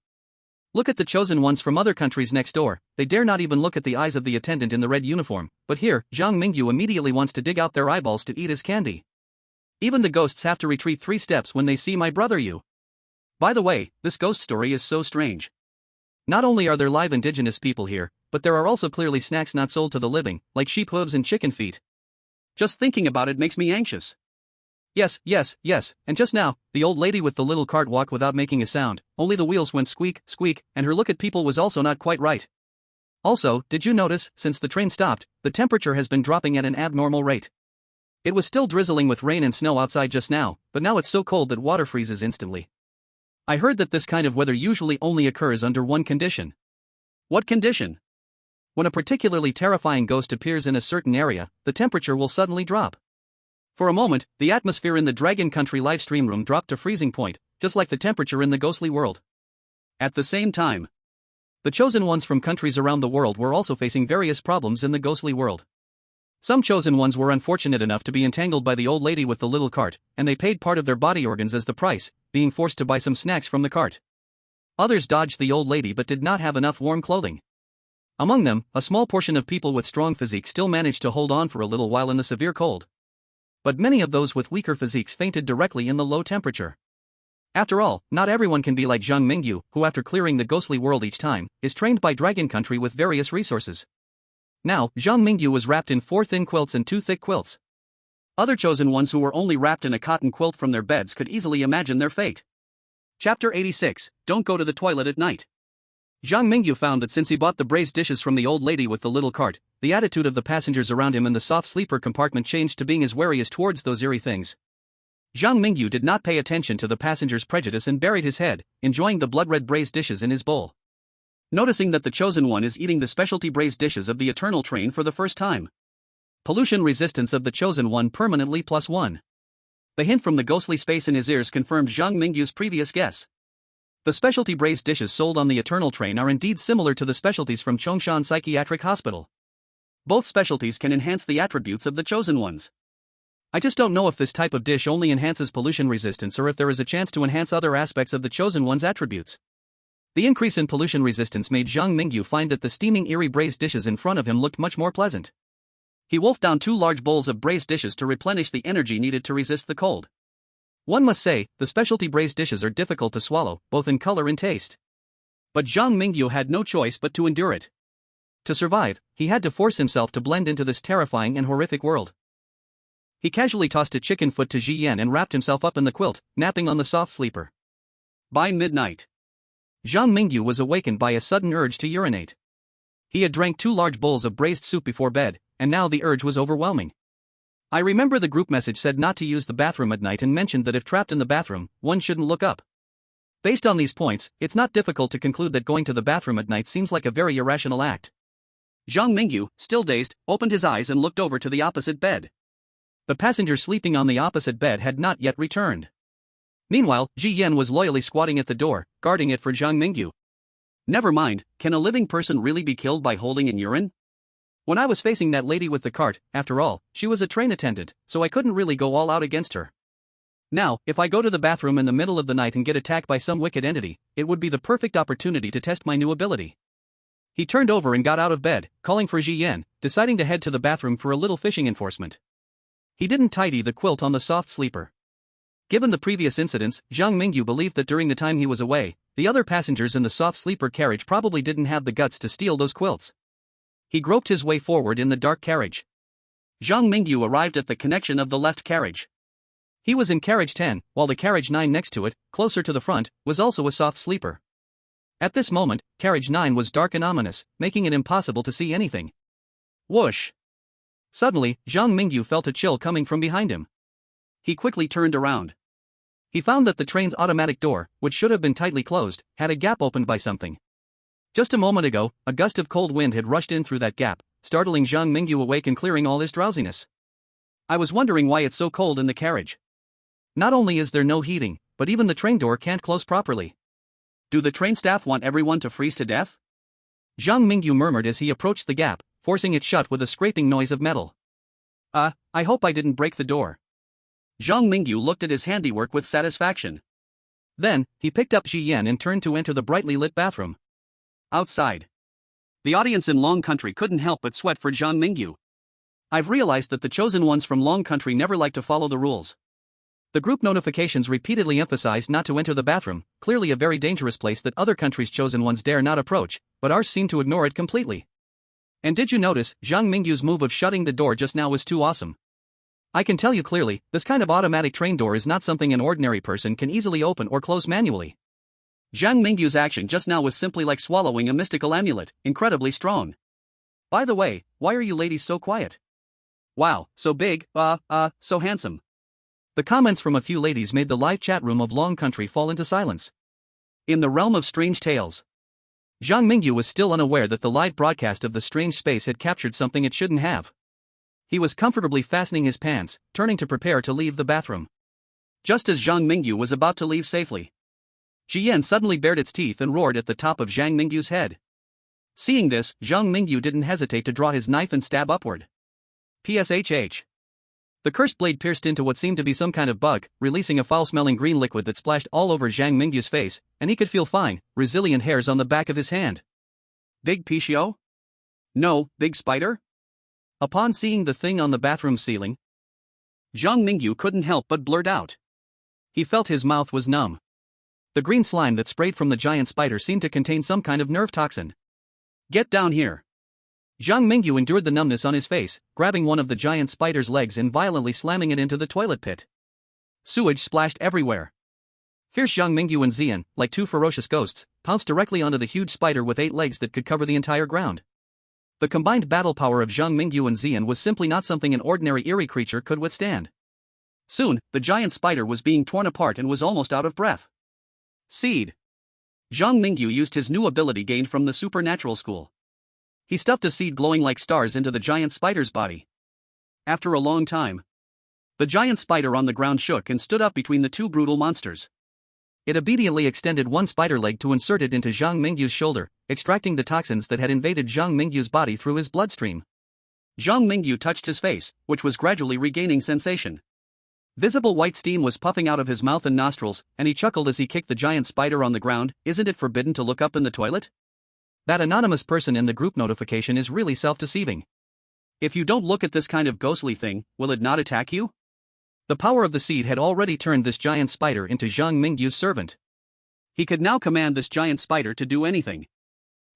Look at the chosen ones from other countries next door, they dare not even look at the eyes of the attendant in the red uniform, but here, Zhang Mingyu immediately wants to dig out their eyeballs to eat as candy. Even the ghosts have to retreat 3 steps when they see my brother Yu. By the way, this ghost story is so strange. Not only are there live indigenous people here, but there are also clearly snacks not sold to the living, like sheep hooves and chicken feet. Just thinking about it makes me anxious. Yes, and just now, the old lady with the little cart walked without making a sound, only the wheels went squeak, squeak, and her look at people was also not quite right. Also, did you notice, since the train stopped, the temperature has been dropping at an abnormal rate. It was still drizzling with rain and snow outside just now, but now it's so cold that water freezes instantly. I heard that this kind of weather usually only occurs under one condition. What condition? When a particularly terrifying ghost appears in a certain area, the temperature will suddenly drop. For a moment, the atmosphere in the Dragon Country livestream room dropped to freezing point, just like the temperature in the ghostly world. At the same time, the chosen ones from countries around the world were also facing various problems in the ghostly world. Some chosen ones were unfortunate enough to be entangled by the old lady with the little cart, and they paid part of their body organs as the price, being forced to buy some snacks from the cart. Others dodged the old lady but did not have enough warm clothing. Among them, a small portion of people with strong physiques still managed to hold on for a little while in the severe cold. But many of those with weaker physiques fainted directly in the low temperature. After all, not everyone can be like Zhang Mingyu, who after clearing the ghostly world each time, is trained by Dragon Country with various resources. Now, Zhang Mingyu was wrapped in 4 thin quilts and 2 thick quilts. Other chosen ones who were only wrapped in a cotton quilt from their beds could easily imagine their fate. Chapter 86, Don't Go to the Toilet at Night. Zhang Mingyu found that since he bought the braised dishes from the old lady with the little cart, the attitude of the passengers around him in the soft sleeper compartment changed to being as wary as towards those eerie things. Zhang Mingyu did not pay attention to the passengers' prejudice and buried his head, enjoying the blood-red braised dishes in his bowl. Noticing that the chosen one is eating the specialty braised dishes of the eternal train for the first time. Pollution resistance of the chosen one permanently +1. The hint from the ghostly space in his ears confirmed Zhang Mingyu's previous guess. The specialty braised dishes sold on the eternal train are indeed similar to the specialties from Chongshan Psychiatric Hospital. Both specialties can enhance the attributes of the chosen ones. I just don't know if this type of dish only enhances pollution resistance or if there is a chance to enhance other aspects of the chosen one's attributes. The increase in pollution resistance made Zhang Mingyu find that the steaming eerie braised dishes in front of him looked much more pleasant. He wolfed down 2 large bowls of braised dishes to replenish the energy needed to resist the cold. One must say, the specialty braised dishes are difficult to swallow, both in color and taste. But Zhang Mingyu had no choice but to endure it. To survive, he had to force himself to blend into this terrifying and horrific world. He casually tossed a chicken foot to Ji Yan and wrapped himself up in the quilt, napping on the soft sleeper. By midnight, Zhang Mingyu was awakened by a sudden urge to urinate. He had drank 2 large bowls of braised soup before bed, and now the urge was overwhelming. I remember the group message said not to use the bathroom at night and mentioned that if trapped in the bathroom, one shouldn't look up. Based on these points, it's not difficult to conclude that going to the bathroom at night seems like a very irrational act. Zhang Mingyu, still dazed, opened his eyes and looked over to the opposite bed. The passenger sleeping on the opposite bed had not yet returned. Meanwhile, Ji Yan was loyally squatting at the door, guarding it for Zhang Mingyu. Never mind, can a living person really be killed by holding in urine? When I was facing that lady with the cart, after all, she was a train attendant, so I couldn't really go all out against her. Now, if I go to the bathroom in the middle of the night and get attacked by some wicked entity, it would be the perfect opportunity to test my new ability. He turned over and got out of bed, calling for Ji Yan, deciding to head to the bathroom for a little fishing enforcement. He didn't tidy the quilt on the soft sleeper. Given the previous incidents, Zhang Mingyu believed that during the time he was away, the other passengers in the soft sleeper carriage probably didn't have the guts to steal those quilts. He groped his way forward in the dark carriage. Zhang Mingyu arrived at the connection of the left carriage. He was in carriage 10, while the carriage 9 next to it, closer to the front, was also a soft sleeper. At this moment, carriage 9 was dark and ominous, making it impossible to see anything. Whoosh! Suddenly, Zhang Mingyu felt a chill coming from behind him. He quickly turned around. He found that the train's automatic door, which should have been tightly closed, had a gap opened by something. Just a moment ago, a gust of cold wind had rushed in through that gap, startling Zhang Mingyu awake and clearing all his drowsiness. I was wondering why it's so cold in the carriage. Not only is there no heating, but even the train door can't close properly. Do the train staff want everyone to freeze to death? Zhang Mingyu murmured as he approached the gap, forcing it shut with a scraping noise of metal. I hope I didn't break the door. Zhang Mingyu looked at his handiwork with satisfaction. Then, he picked up Ji Yan and turned to enter the brightly lit bathroom. Outside. The audience in Long Country couldn't help but sweat for Zhang Mingyu. I've realized that the chosen ones from Long Country never like to follow the rules. The group notifications repeatedly emphasized not to enter the bathroom, clearly a very dangerous place that other countries' chosen ones dare not approach, but ours seem to ignore it completely. And did you notice, Zhang Mingyu's move of shutting the door just now was too awesome. I can tell you clearly, this kind of automatic train door is not something an ordinary person can easily open or close manually. Zhang Mingyu's action just now was simply like swallowing a mystical amulet, incredibly strong. By the way, why are you ladies so quiet? Wow, so big, so handsome. The comments from a few ladies made the live chat room of Long Country fall into silence. In the realm of strange tales, Zhang Mingyu was still unaware that the live broadcast of the strange space had captured something it shouldn't have. He was comfortably fastening his pants, turning to prepare to leave the bathroom. Just as Zhang Mingyu was about to leave safely, Ji Yan suddenly bared its teeth and roared at the top of Zhang Mingyu's head. Seeing this, Zhang Mingyu didn't hesitate to draw his knife and stab upward. PSHH. The cursed blade pierced into what seemed to be some kind of bug, releasing a foul-smelling green liquid that splashed all over Zhang Mingyu's face, and he could feel fine, resilient hairs on the back of his hand. Big Pichio? No, big spider? Upon seeing the thing on the bathroom ceiling, Zhang Mingyu couldn't help but blurt out. He felt his mouth was numb. The green slime that sprayed from the giant spider seemed to contain some kind of nerve toxin. Get down here. Zhang Mingyu endured the numbness on his face, grabbing one of the giant spider's legs and violently slamming it into the toilet pit. Sewage splashed everywhere. Fierce Zhang Mingyu and Xian, like two ferocious ghosts, pounced directly onto the huge spider with 8 legs that could cover the entire ground. The combined battle power of Zhang Mingyu and Xian was simply not something an ordinary eerie creature could withstand. Soon, the giant spider was being torn apart and was almost out of breath. Seed. Zhang Mingyu used his new ability gained from the supernatural school. He stuffed a seed glowing like stars into the giant spider's body. After a long time, the giant spider on the ground shook and stood up between the two brutal monsters. It obediently extended one spider leg to insert it into Zhang Mingyu's shoulder, extracting the toxins that had invaded Zhang Mingyu's body through his bloodstream. Zhang Mingyu touched his face, which was gradually regaining sensation. Visible white steam was puffing out of his mouth and nostrils, and he chuckled as he kicked the giant spider on the ground. Isn't it forbidden to look up in the toilet? That anonymous person in the group notification is really self-deceiving. If you don't look at this kind of ghostly thing, will it not attack you? The power of the seed had already turned this giant spider into Zhang Mingyu's servant. He could now command this giant spider to do anything.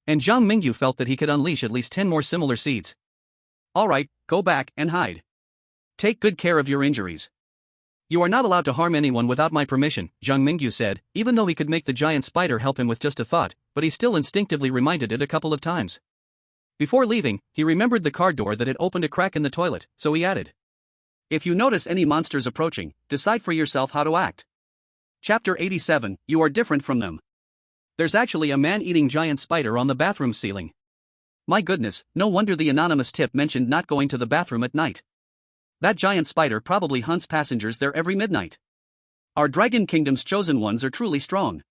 And Zhang Mingyu felt that he could unleash at least 10 more similar seeds. Alright, go back and hide. Take good care of your injuries. You are not allowed to harm anyone without my permission, Zhang Mingyu said, even though he could make the giant spider help him with just a thought, but he still instinctively reminded it a couple of times. Before leaving, he remembered the car door that had opened a crack in the toilet, so he added, if you notice any monsters approaching, decide for yourself how to act. Chapter 87, You Are Different from Them. There's actually a man-eating giant spider on the bathroom ceiling. My goodness, no wonder the anonymous tip mentioned not going to the bathroom at night. That giant spider probably hunts passengers there every midnight. Our Dragon Kingdom's chosen ones are truly strong.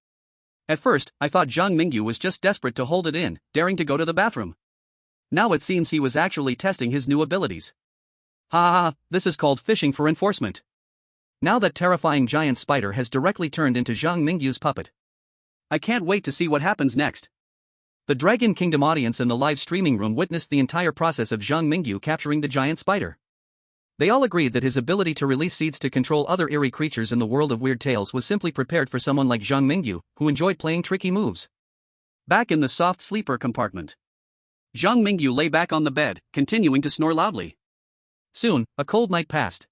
At first, I thought Zhang Mingyu was just desperate to hold it in, daring to go to the bathroom. Now it seems he was actually testing his new abilities. Ha ha ha, this is called fishing for enforcement. Now that terrifying giant spider has directly turned into Zhang Mingyu's puppet. I can't wait to see what happens next. The Dragon Kingdom audience in the live streaming room witnessed the entire process of Zhang Mingyu capturing the giant spider. They all agreed that his ability to release seeds to control other eerie creatures in the world of weird tales was simply prepared for someone like Zhang Mingyu, who enjoyed playing tricky moves. Back in the soft sleeper compartment, Zhang Mingyu lay back on the bed, continuing to snore loudly. Soon, a cold night passed.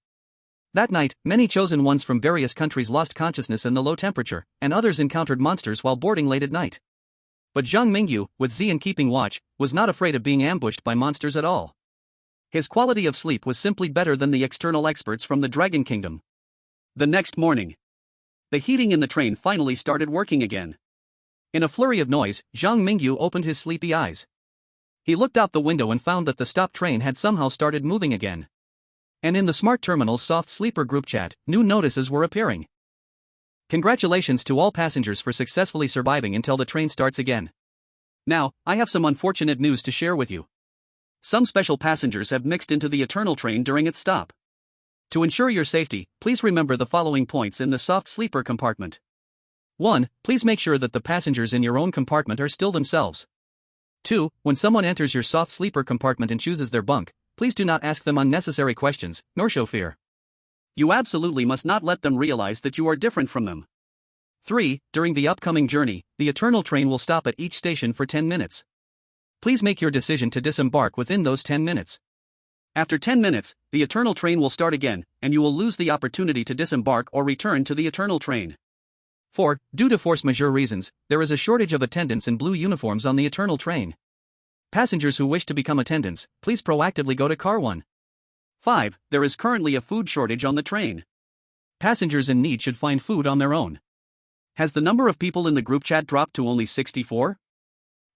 That night, many chosen ones from various countries lost consciousness in the low temperature, and others encountered monsters while boarding late at night. But Zhang Mingyu, with Xian keeping watch, was not afraid of being ambushed by monsters at all. His quality of sleep was simply better than the external experts from the Dragon Kingdom. The next morning, the heating in the train finally started working again. In a flurry of noise, Zhang Mingyu opened his sleepy eyes. He looked out the window and found that the stopped train had somehow started moving again. And in the Smart Terminal's soft sleeper group chat, new notices were appearing. Congratulations to all passengers for successfully surviving until the train starts again. Now, I have some unfortunate news to share with you. Some special passengers have mixed into the Eternal train during its stop. To ensure your safety, please remember the following points in the soft sleeper compartment. 1. Please make sure that the passengers in your own compartment are still themselves. 2. When someone enters your soft sleeper compartment and chooses their bunk, please do not ask them unnecessary questions, nor show fear. You absolutely must not let them realize that you are different from them. 3. During the upcoming journey, the Eternal train will stop at each station for 10 minutes. Please make your decision to disembark within those 10 minutes. After 10 minutes, the Eternal train will start again, and you will lose the opportunity to disembark or return to the Eternal train. 4. Due to force majeure reasons, there is a shortage of attendants in blue uniforms on the Eternal train. Passengers who wish to become attendants, please proactively go to Car 1. 5. There is currently a food shortage on the train. Passengers in need should find food on their own. Has the number of people in the group chat dropped to only 64?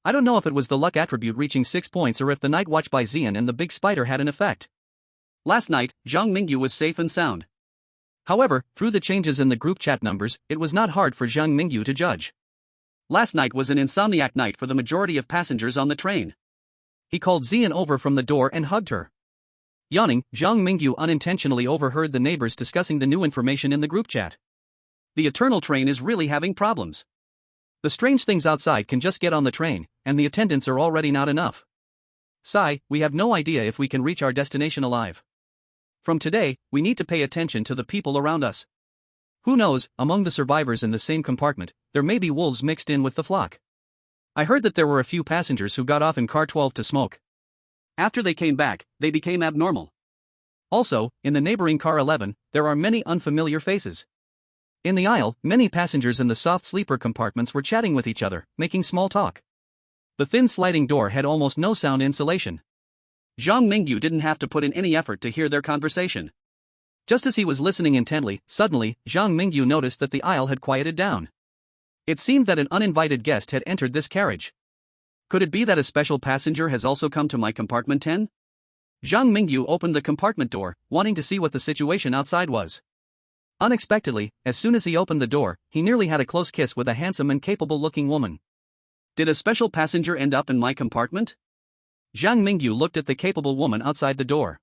I don't know if it was the luck attribute reaching 6 points or if the night watch by Xian and the big spider had an effect. Last night, Zhang Mingyu was safe and sound. However, through the changes in the group chat numbers, it was not hard for Zhang Mingyu to judge. Last night was an insomniac night for the majority of passengers on the train. He called Xian over from the door and hugged her. Yawning, Zhang Mingyu unintentionally overheard the neighbors discussing the new information in the group chat. The Eternal train is really having problems. The strange things outside can just get on the train, and the attendants are already not enough. Sigh, we have no idea if we can reach our destination alive. From today, we need to pay attention to the people around us. Who knows, among the survivors in the same compartment, there may be wolves mixed in with the flock. I heard that there were a few passengers who got off in car 12 to smoke. After they came back, they became abnormal. Also, in the neighboring car 11, there are many unfamiliar faces. In the aisle, many passengers in the soft sleeper compartments were chatting with each other, making small talk. The thin sliding door had almost no sound insulation. Zhang Mingyu didn't have to put in any effort to hear their conversation. Just as he was listening intently, suddenly, Zhang Mingyu noticed that the aisle had quieted down. It seemed that an uninvited guest had entered this carriage. Could it be that a special passenger has also come to my compartment 10? Zhang Mingyu opened the compartment door, wanting to see what the situation outside was. Unexpectedly, as soon as he opened the door, he nearly had a close kiss with a handsome and capable-looking woman. Did a special passenger end up in my compartment? Zhang Mingyu looked at the capable woman outside the door.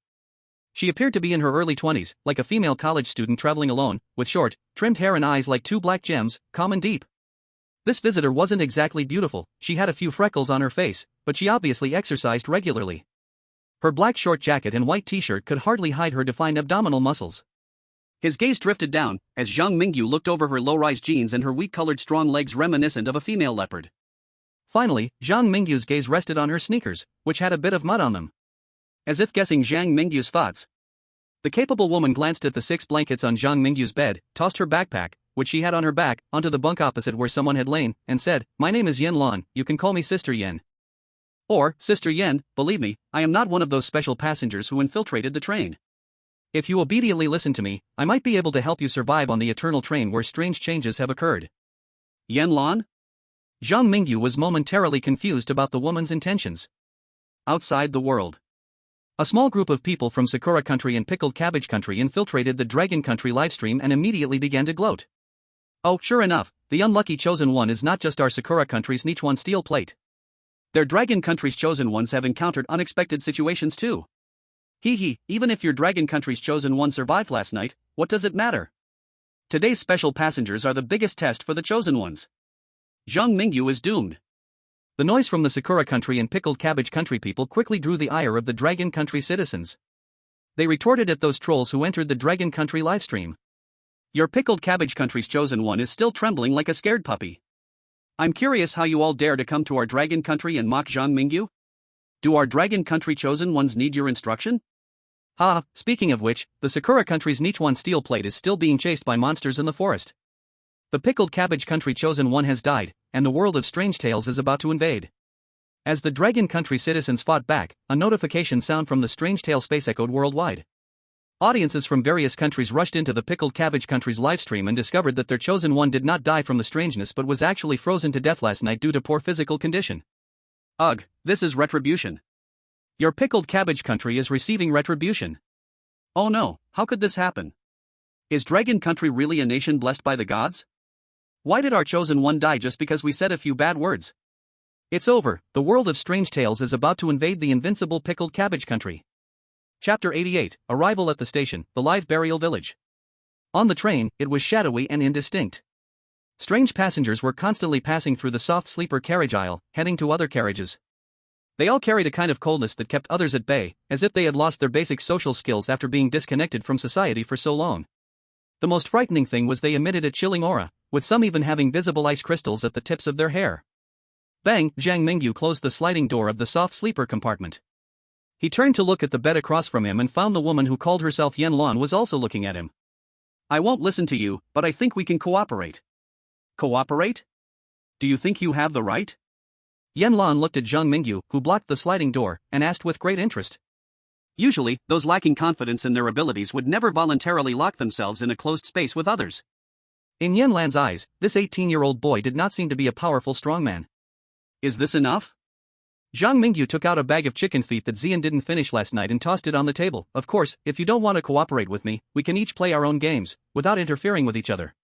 She appeared to be in her early 20s, like a female college student traveling alone, with short, trimmed hair and eyes like two black gems, calm and deep. This visitor wasn't exactly beautiful, she had a few freckles on her face, but she obviously exercised regularly. Her black short jacket and white t-shirt could hardly hide her defined abdominal muscles. His gaze drifted down, as Zhang Mingyu looked over her low-rise jeans and her wheat-colored strong legs reminiscent of a female leopard. Finally, Zhang Mingyu's gaze rested on her sneakers, which had a bit of mud on them. As if guessing Zhang Mingyu's thoughts, the capable woman glanced at the 6 blankets on Zhang Mingyu's bed, tossed her backpack, which she had on her back, onto the bunk opposite where someone had lain, and said, "My name is Yen Lan, you can call me Sister Yen." Or, Sister Yen, believe me, I am not one of those special passengers who infiltrated the train. If you obediently listen to me, I might be able to help you survive on the eternal train where strange changes have occurred. Yanlan? Zhang Mingyu was momentarily confused about the woman's intentions. Outside the world. A small group of people from Sakura Country and Pickled Cabbage Country infiltrated the Dragon Country livestream and immediately began to gloat. Oh, sure enough, the unlucky chosen one is not just our Sakura Country's Nichuan steel plate. Their Dragon Country's chosen ones have encountered unexpected situations too. Hee, even if your Dragon Country's chosen one survived last night, what does it matter? Today's special passengers are the biggest test for the chosen ones. Zhang Mingyu is doomed. The noise from the Sakura Country and Pickled Cabbage Country people quickly drew the ire of the Dragon Country citizens. They retorted at those trolls who entered the Dragon Country livestream. Your Pickled Cabbage Country's chosen one is still trembling like a scared puppy. I'm curious how you all dare to come to our Dragon Country and mock Zhang Mingyu? Do our Dragon Country chosen ones need your instruction? Speaking of which, the Sakura Country's Nichuan steel plate is still being chased by monsters in the forest. The Pickled Cabbage Country chosen one has died, and the world of strange tales is about to invade. As the Dragon Country citizens fought back, a notification sound from the strange tale space echoed worldwide. Audiences from various countries rushed into the Pickled Cabbage Country's livestream and discovered that their chosen one did not die from the strangeness but was actually frozen to death last night due to poor physical condition. Ugh, this is retribution. Your Pickled Cabbage Country is receiving retribution. Oh no, how could this happen? Is Dragon Country really a nation blessed by the gods? Why did our chosen one die just because we said a few bad words? It's over, the world of strange tales is about to invade the invincible Pickled Cabbage Country. Chapter 88, Arrival at the Station, the Live Burial Village. On the train, it was shadowy and indistinct. Strange passengers were constantly passing through the soft sleeper carriage aisle, heading to other carriages. They all carried a kind of coldness that kept others at bay, as if they had lost their basic social skills after being disconnected from society for so long. The most frightening thing was they emitted a chilling aura, with some even having visible ice crystals at the tips of their hair. Bang! Zhang Mingyu closed the sliding door of the soft sleeper compartment. He turned to look at the bed across from him and found the woman who called herself Yanlan was also looking at him. I won't listen to you, but I think we can cooperate. Cooperate? Do you think you have the right? Yanlan looked at Zhang Mingyu, who blocked the sliding door, and asked with great interest. Usually, those lacking confidence in their abilities would never voluntarily lock themselves in a closed space with others. In Yanlan's eyes, this 18-year-old boy did not seem to be a powerful strongman. Is this enough? Zhang Mingyu took out a bag of chicken feet that Xian didn't finish last night and tossed it on the table. Of course, if you don't want to cooperate with me, we can each play our own games, without interfering with each other.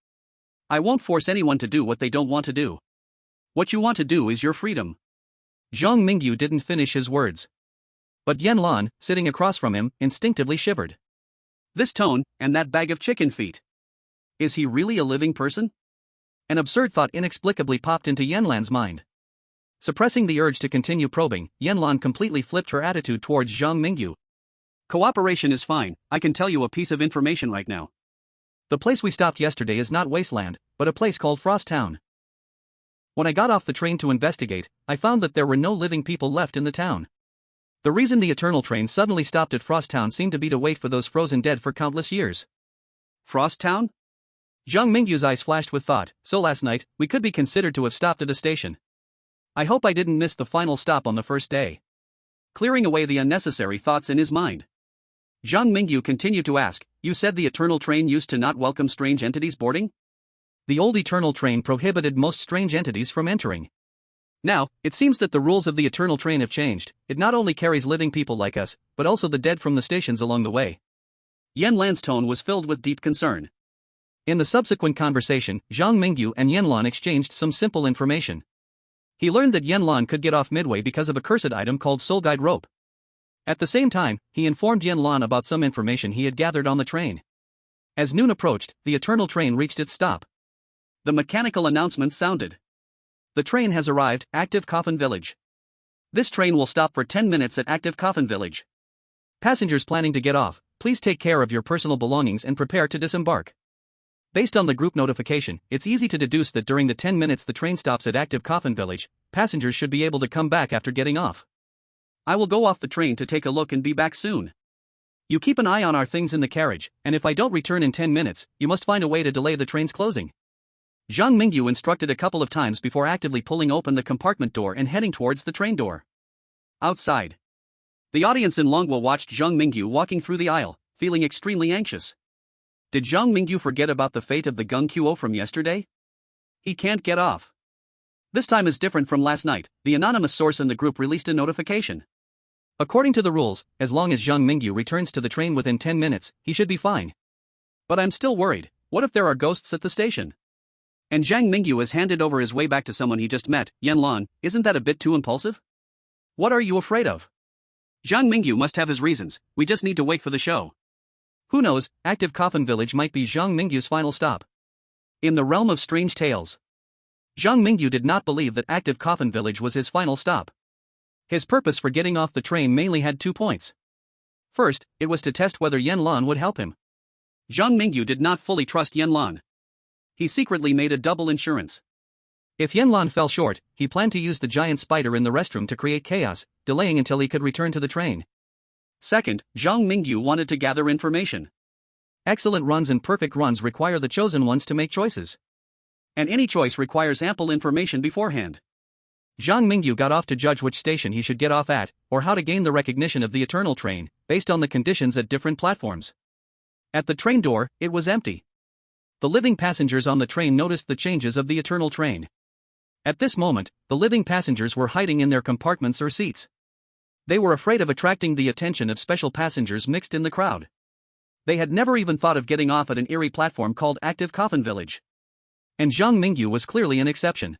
I won't force anyone to do what they don't want to do. What you want to do is your freedom. Zhang Mingyu didn't finish his words. But Yanlan, sitting across from him, instinctively shivered. This tone, and that bag of chicken feet. Is he really a living person? An absurd thought inexplicably popped into Yanlan's mind. Suppressing the urge to continue probing, Yanlan completely flipped her attitude towards Zhang Mingyu. Cooperation is fine, I can tell you a piece of information right now. The place we stopped yesterday is not Wasteland, but a place called Frost Town. When I got off the train to investigate, I found that there were no living people left in the town. The reason the Eternal Train suddenly stopped at Frost Town seemed to be to wait for those frozen dead for countless years. Frost Town? Zhang Mingyu's eyes flashed with thought, so last night, we could be considered to have stopped at a station. I hope I didn't miss the final stop on the first day. Clearing away the unnecessary thoughts in his mind, Zhang Mingyu continued to ask, you said the Eternal Train used to not welcome strange entities boarding? The old Eternal Train prohibited most strange entities from entering. Now, it seems that the rules of the Eternal Train have changed. It not only carries living people like us, but also the dead from the stations along the way. Yanlan's tone was filled with deep concern. In the subsequent conversation, Zhang Mingyu and Yanlan exchanged some simple information. He learned that Yanlan could get off midway because of a cursed item called Soul Guide Rope. At the same time, he informed Yanlan about some information he had gathered on the train. As noon approached, the Eternal Train reached its stop. The mechanical announcement sounded. The train has arrived, Active Coffin Village. This train will stop for 10 minutes at Active Coffin Village. Passengers planning to get off, please take care of your personal belongings and prepare to disembark. Based on the group notification, it's easy to deduce that during the 10 minutes the train stops at Active Coffin Village, passengers should be able to come back after getting off. I will go off the train to take a look and be back soon. You keep an eye on our things in the carriage, and if I don't return in 10 minutes, you must find a way to delay the train's closing. Zhang Mingyu instructed a couple of times before actively pulling open the compartment door and heading towards the train door. Outside, the audience in Longwa watched Zhang Mingyu walking through the aisle, feeling extremely anxious. Did Zhang Mingyu forget about the fate of the Gung Qo from yesterday? He can't get off. This time is different from last night. The anonymous source in the group released a notification. According to the rules, as long as Zhang Mingyu returns to the train within 10 minutes, he should be fine. But I'm still worried. What if there are ghosts at the station? And Zhang Mingyu has handed over his way back to someone he just met, Yanlan. Isn't that a bit too impulsive? What are you afraid of? Zhang Mingyu must have his reasons. We just need to wait for the show. Who knows, Active Coffin Village might be Zhang Mingyu's final stop. In the realm of strange tales, Zhang Mingyu did not believe that Active Coffin Village was his final stop. His purpose for getting off the train mainly had 2 points. First, it was to test whether Yanlan would help him. Zhang Mingyu did not fully trust Yanlan. He secretly made a double insurance. If Yanlan fell short, he planned to use the giant spider in the restroom to create chaos, delaying until he could return to the train. Second, Zhang Mingyu wanted to gather information. Excellent runs and perfect runs require the chosen ones to make choices. And any choice requires ample information beforehand. Zhang Mingyu got off to judge which station he should get off at, or how to gain the recognition of the Eternal Train, based on the conditions at different platforms. At the train door, it was empty. The living passengers on the train noticed the changes of the Eternal Train. At this moment, the living passengers were hiding in their compartments or seats. They were afraid of attracting the attention of special passengers mixed in the crowd. They had never even thought of getting off at an eerie platform called Active Coffin Village. And Zhang Mingyu was clearly an exception.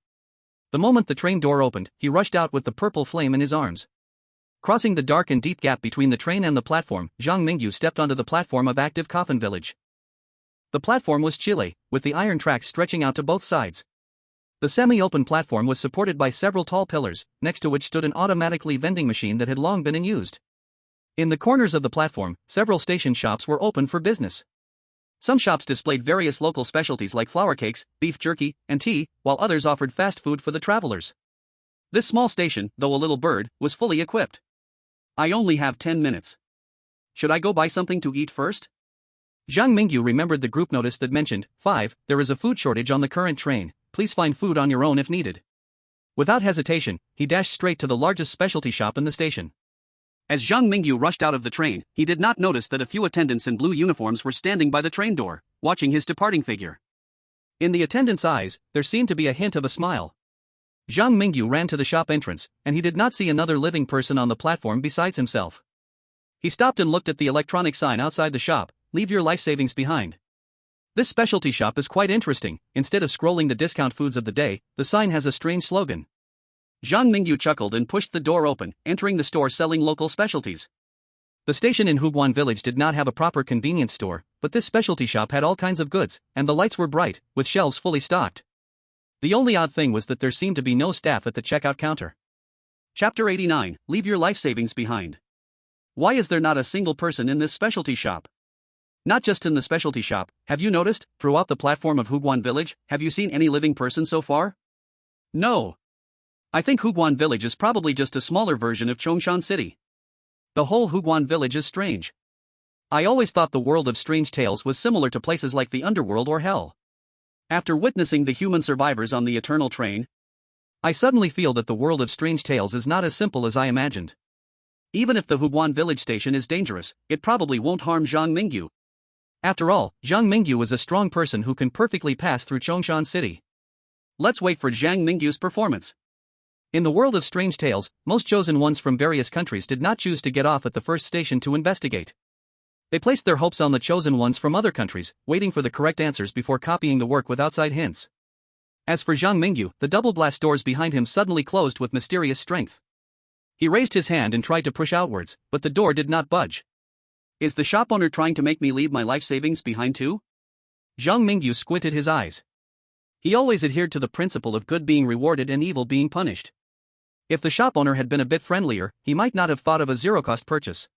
The moment the train door opened, he rushed out with the purple flame in his arms. Crossing the dark and deep gap between the train and the platform, Zhang Mingyu stepped onto the platform of Active Coffin Village. The platform was Chile, with the iron tracks stretching out to both sides. The semi-open platform was supported by several tall pillars, next to which stood an automatically vending machine that had long been unused. In the corners of the platform, several station shops were open for business. Some shops displayed various local specialties like flour cakes, beef jerky, and tea, while others offered fast food for the travelers. This small station, though a little bird, was fully equipped. I only have 10 minutes. Should I go buy something to eat first? Zhang Mingyu remembered the group notice that mentioned, 5, there is a food shortage on the current train. Please find food on your own if needed. Without hesitation, he dashed straight to the largest specialty shop in the station. As Zhang Mingyu rushed out of the train, he did not notice that a few attendants in blue uniforms were standing by the train door, watching his departing figure. In the attendants' eyes, there seemed to be a hint of a smile. Zhang Mingyu ran to the shop entrance, and he did not see another living person on the platform besides himself. He stopped and looked at the electronic sign outside the shop, "Leave your life savings behind." This specialty shop is quite interesting. Instead of scrolling the discount foods of the day, the sign has a strange slogan. Zhang Mingyu chuckled and pushed the door open, entering the store selling local specialties. The station in Huguan Village did not have a proper convenience store, but this specialty shop had all kinds of goods, and the lights were bright, with shelves fully stocked. The only odd thing was that there seemed to be no staff at the checkout counter. Chapter 89, Leave Your Life Savings Behind. Why is there not a single person in this specialty shop? Not just in the specialty shop, have you noticed, throughout the platform of Huguan Village, have you seen any living person so far? No. I think Huguan Village is probably just a smaller version of Chongshan City. The whole Huguan Village is strange. I always thought the world of strange tales was similar to places like the underworld or hell. After witnessing the human survivors on the Eternal Train, I suddenly feel that the world of strange tales is not as simple as I imagined. Even if the Huguan Village station is dangerous, it probably won't harm Zhang Mingyu. After all, Zhang Mingyu is a strong person who can perfectly pass through Chongshan City. Let's wait for Zhang Mingyu's performance. In the world of strange tales, most chosen ones from various countries did not choose to get off at the first station to investigate. They placed their hopes on the chosen ones from other countries, waiting for the correct answers before copying the work with outside hints. As for Zhang Mingyu, the double glass doors behind him suddenly closed with mysterious strength. He raised his hand and tried to push outwards, but the door did not budge. Is the shop owner trying to make me leave my life savings behind too? Zhang Mingyu squinted his eyes. He always adhered to the principle of good being rewarded and evil being punished. If the shop owner had been a bit friendlier, he might not have thought of a zero-cost purchase.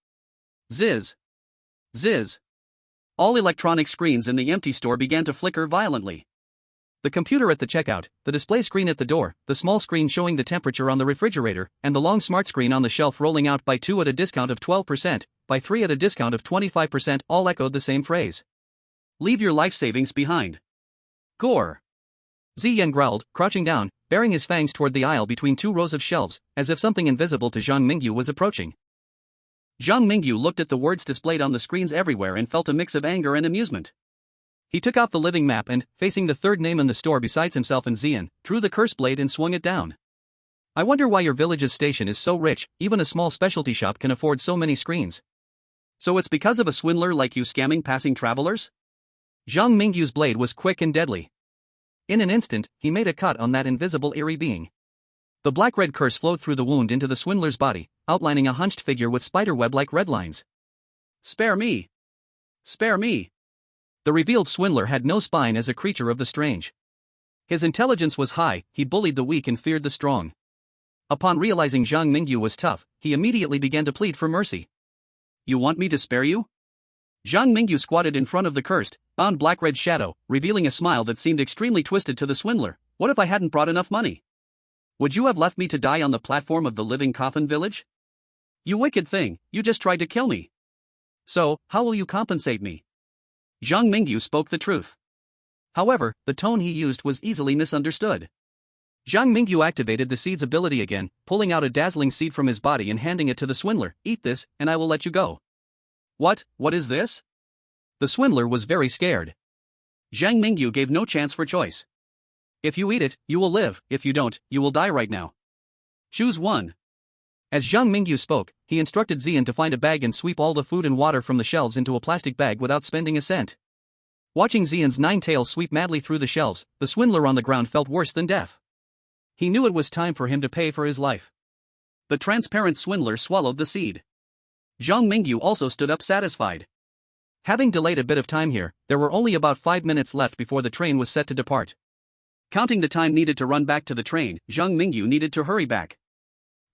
Zizz. Zizz. All electronic screens in the empty store began to flicker violently. The computer at the checkout, the display screen at the door, the small screen showing the temperature on the refrigerator, and the long smart screen on the shelf rolling out by 2 at a discount of 12%, by 3 at a discount of 25% all echoed the same phrase. Leave your life savings behind. Gore. Ziyan growled, crouching down, baring his fangs toward the aisle between 2 rows of shelves, as if something invisible to Zhang Mingyu was approaching. Zhang Mingyu looked at the words displayed on the screens everywhere and felt a mix of anger and amusement. He took out the living map and, facing the third name in the store besides himself and Xian, drew the curse blade and swung it down. I wonder why your village's station is so rich, even a small specialty shop can afford so many screens. So it's because of a swindler like you scamming passing travelers? Zhang Mingyu's blade was quick and deadly. In an instant, he made a cut on that invisible eerie being. The black-red curse flowed through the wound into the swindler's body, outlining a hunched figure with spiderweb-like red lines. Spare me! Spare me! The revealed swindler had no spine as a creature of the strange. His intelligence was high, he bullied the weak and feared the strong. Upon realizing Zhang Mingyu was tough, he immediately began to plead for mercy. You want me to spare you? Zhang Mingyu squatted in front of the cursed, bound black-red shadow, revealing a smile that seemed extremely twisted to the swindler. What if I hadn't brought enough money? Would you have left me to die on the platform of the living coffin village? You wicked thing, you just tried to kill me. So, how will you compensate me? Zhang Mingyu spoke the truth. However, the tone he used was easily misunderstood. Zhang Mingyu activated the seed's ability again, pulling out a dazzling seed from his body and handing it to the swindler. Eat this, and I will let you go. What is this? The swindler was very scared. Zhang Mingyu gave no chance for choice. If you eat it, you will live, if you don't, you will die right now. Choose one. As Zhang Mingyu spoke, he instructed Xian to find a bag and sweep all the food and water from the shelves into a plastic bag without spending a cent. Watching Xian's 9 tails sweep madly through the shelves, the swindler on the ground felt worse than death. He knew it was time for him to pay for his life. The transparent swindler swallowed the seed. Zhang Mingyu also stood up satisfied. Having delayed a bit of time here, there were only about 5 minutes left before the train was set to depart. Counting the time needed to run back to the train, Zhang Mingyu needed to hurry back.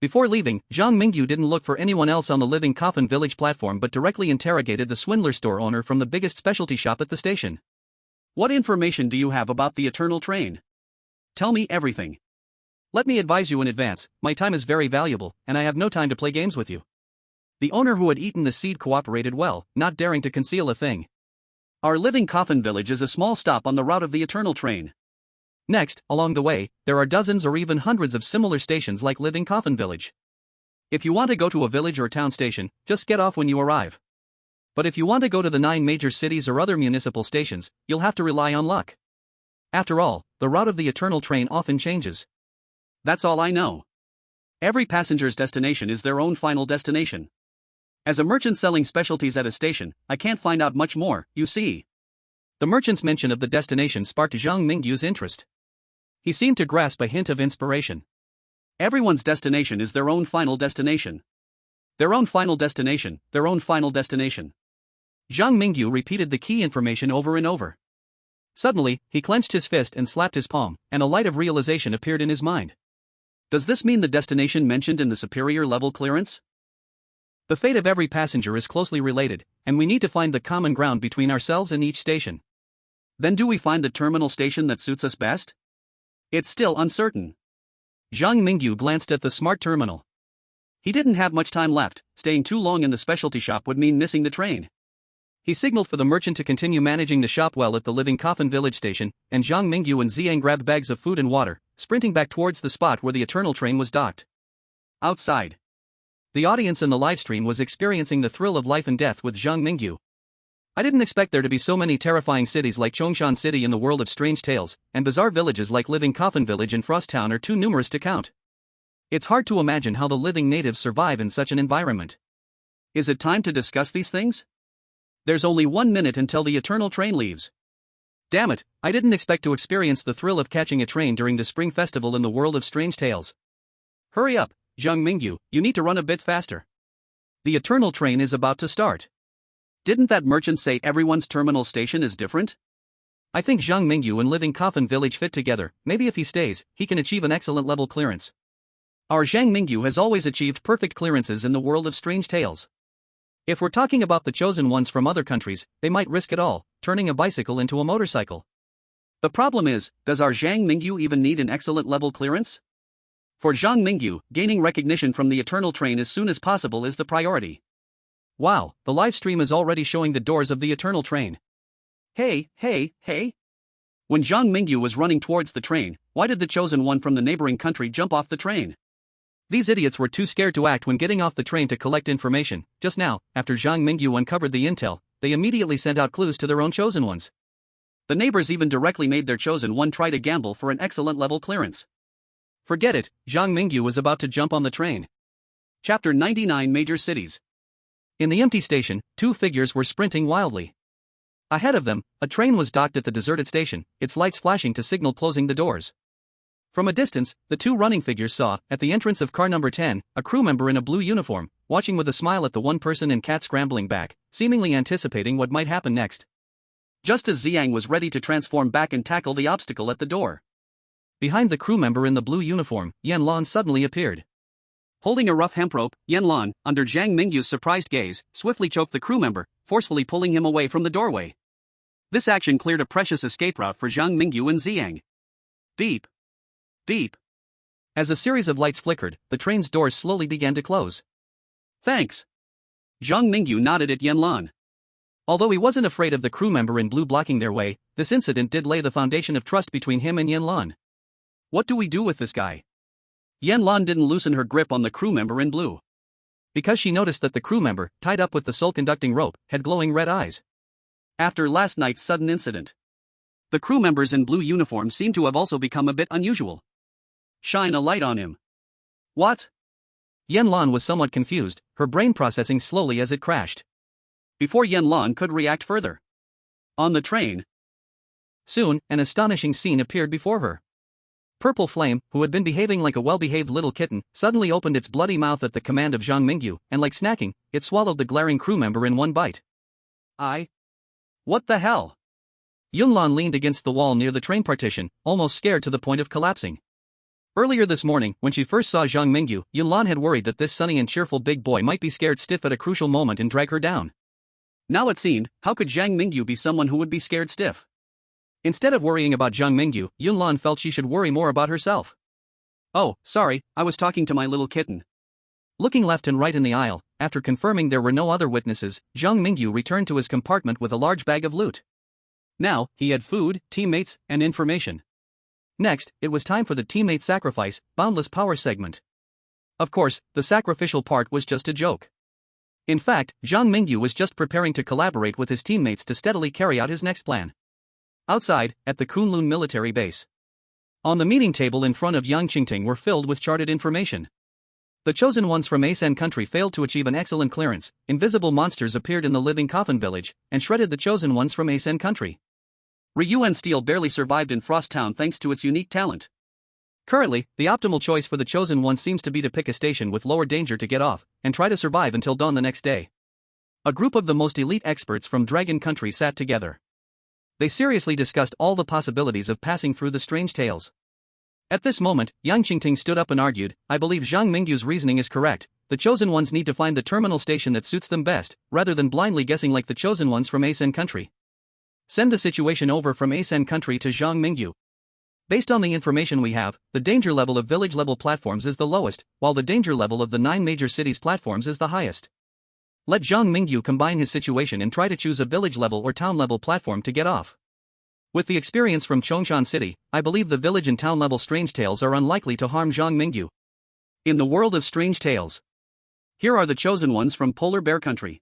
Before leaving, Zhang Mingyu didn't look for anyone else on the living coffin village platform but directly interrogated the swindler store owner from the biggest specialty shop at the station. What information do you have about the eternal train? Tell me everything. Let me advise you in advance, my time is very valuable, and I have no time to play games with you. The owner who had eaten the seed cooperated well, not daring to conceal a thing. Our living coffin village is a small stop on the route of the eternal train. Next, along the way, there are dozens or even hundreds of similar stations like Living Coffin Village. If you want to go to a village or town station, just get off when you arrive. But if you want to go to the 9 major cities or other municipal stations, you'll have to rely on luck. After all, the route of the eternal train often changes. That's all I know. Every passenger's destination is their own final destination. As a merchant selling specialties at a station, I can't find out much more, you see. The merchant's mention of the destination sparked Zhang Mingyu's interest. He seemed to grasp a hint of inspiration. Everyone's destination is their own final destination. Their own final destination, their own final destination. Zhang Mingyu repeated the key information over and over. Suddenly, he clenched his fist and slapped his palm, and a light of realization appeared in his mind. Does this mean the destination mentioned in the superior level clearance? The fate of every passenger is closely related, and we need to find the common ground between ourselves and each station. Then do we find the terminal station that suits us best? It's still uncertain. Zhang Mingyu glanced at the smart terminal. He didn't have much time left, staying too long in the specialty shop would mean missing the train. He signaled for the merchant to continue managing the shop well at the Living Coffin Village station, and Zhang Mingyu and Xiang grabbed bags of food and water, sprinting back towards the spot where the eternal train was docked. Outside. The audience in the livestream was experiencing the thrill of life and death with Zhang Mingyu. I didn't expect there to be so many terrifying cities like Chongshan City in the world of strange tales, and bizarre villages like Living Coffin Village and Frost Town are too numerous to count. It's hard to imagine how the living natives survive in such an environment. Is it time to discuss these things? There's only 1 minute until the eternal train leaves. Damn it, I didn't expect to experience the thrill of catching a train during the spring festival in the world of strange tales. Hurry up, Zhang Mingyu, you need to run a bit faster. The eternal train is about to start. Didn't that merchant say everyone's terminal station is different? I think Zhang Mingyu and Living Coffin Village fit together. Maybe if he stays, he can achieve an excellent level clearance. Our Zhang Mingyu has always achieved perfect clearances in the world of strange tales. If we're talking about the chosen ones from other countries, they might risk it all, turning a bicycle into a motorcycle. The problem is, does our Zhang Mingyu even need an excellent level clearance? For Zhang Mingyu, gaining recognition from the eternal train as soon as possible is the priority. Wow, the live stream is already showing the doors of the eternal train. Hey! When Zhang Mingyu was running towards the train, why did the chosen one from the neighboring country jump off the train? These idiots were too scared to act when getting off the train to collect information. Just now, after Zhang Mingyu uncovered the intel, they immediately sent out clues to their own chosen ones. The neighbors even directly made their chosen one try to gamble for an excellent level clearance. Forget it, Zhang Mingyu was about to jump on the train. Chapter 99 Major Cities. In the empty station, two figures were sprinting wildly. Ahead of them, a train was docked at the deserted station, its lights flashing to signal closing the doors. From a distance, the two running figures saw, at the entrance of car number 10, a crew member in a blue uniform, watching with a smile at the one person and cat scrambling back, seemingly anticipating what might happen next. Just as Xiang was ready to transform back and tackle the obstacle at the door. Behind the crew member in the blue uniform, Yanlan suddenly appeared. Holding a rough hemp rope, Yanlan, under Zhang Mingyu's surprised gaze, swiftly choked the crew member, forcefully pulling him away from the doorway. This action cleared a precious escape route for Zhang Mingyu and Xiang. Beep. Beep. As a series of lights flickered, the train's doors slowly began to close. Thanks. Zhang Mingyu nodded at Yanlan. Although he wasn't afraid of the crew member in blue blocking their way, this incident did lay the foundation of trust between him and Yanlan. What do we do with this guy? Yanlan didn't loosen her grip on the crew member in blue. Because she noticed that the crew member, tied up with the soul-conducting rope, had glowing red eyes. After last night's sudden incident, the crew members in blue uniforms seem to have also become a bit unusual. Shine a light on him. What? Yanlan was somewhat confused, her brain processing slowly as it crashed. Before Yanlan could react further. On the train. Soon, an astonishing scene appeared before her. Purple Flame, who had been behaving like a well-behaved little kitten, suddenly opened its bloody mouth at the command of Zhang Mingyu, and like snacking, it swallowed the glaring crew member in one bite. What the hell? Yunlan leaned against the wall near the train partition, almost scared to the point of collapsing. Earlier this morning, when she first saw Zhang Mingyu, Yunlan had worried that this sunny and cheerful big boy might be scared stiff at a crucial moment and drag her down. Now it seemed, how could Zhang Mingyu be someone who would be scared stiff? Instead of worrying about Zhang Mingyu, Yunlan felt she should worry more about herself. Oh, sorry, I was talking to my little kitten. Looking left and right in the aisle, after confirming there were no other witnesses, Zhang Mingyu returned to his compartment with a large bag of loot. Now, he had food, teammates, and information. Next, it was time for the teammate sacrifice, boundless power segment. Of course, the sacrificial part was just a joke. In fact, Zhang Mingyu was just preparing to collaborate with his teammates to steadily carry out his next plan. Outside, at the Kunlun military base. On the meeting table in front of Yang Qingting were filled with charted information. The chosen ones from Asen country failed to achieve an excellent clearance, invisible monsters appeared in the living coffin village, and shredded the chosen ones from Asen country. Ryuan Steel barely survived in Frost Town thanks to its unique talent. Currently, the optimal choice for the chosen one seems to be to pick a station with lower danger to get off, and try to survive until dawn the next day. A group of the most elite experts from Dragon Country sat together. They seriously discussed all the possibilities of passing through the strange tales. At this moment, Yang Qingting stood up and argued, I believe Zhang Mingyu's reasoning is correct. The chosen ones need to find the terminal station that suits them best, rather than blindly guessing like the chosen ones from Asen country. Send the situation over from Asen country to Zhang Mingyu. Based on the information we have, the danger level of village-level platforms is the lowest, while the danger level of the 9 major cities platforms is the highest. Let Zhang Mingyu combine his situation and try to choose a village-level or town-level platform to get off. With the experience from Chongshan City, I believe the village and town-level strange tales are unlikely to harm Zhang Mingyu. In the world of strange tales, here are the chosen ones from Polar Bear Country.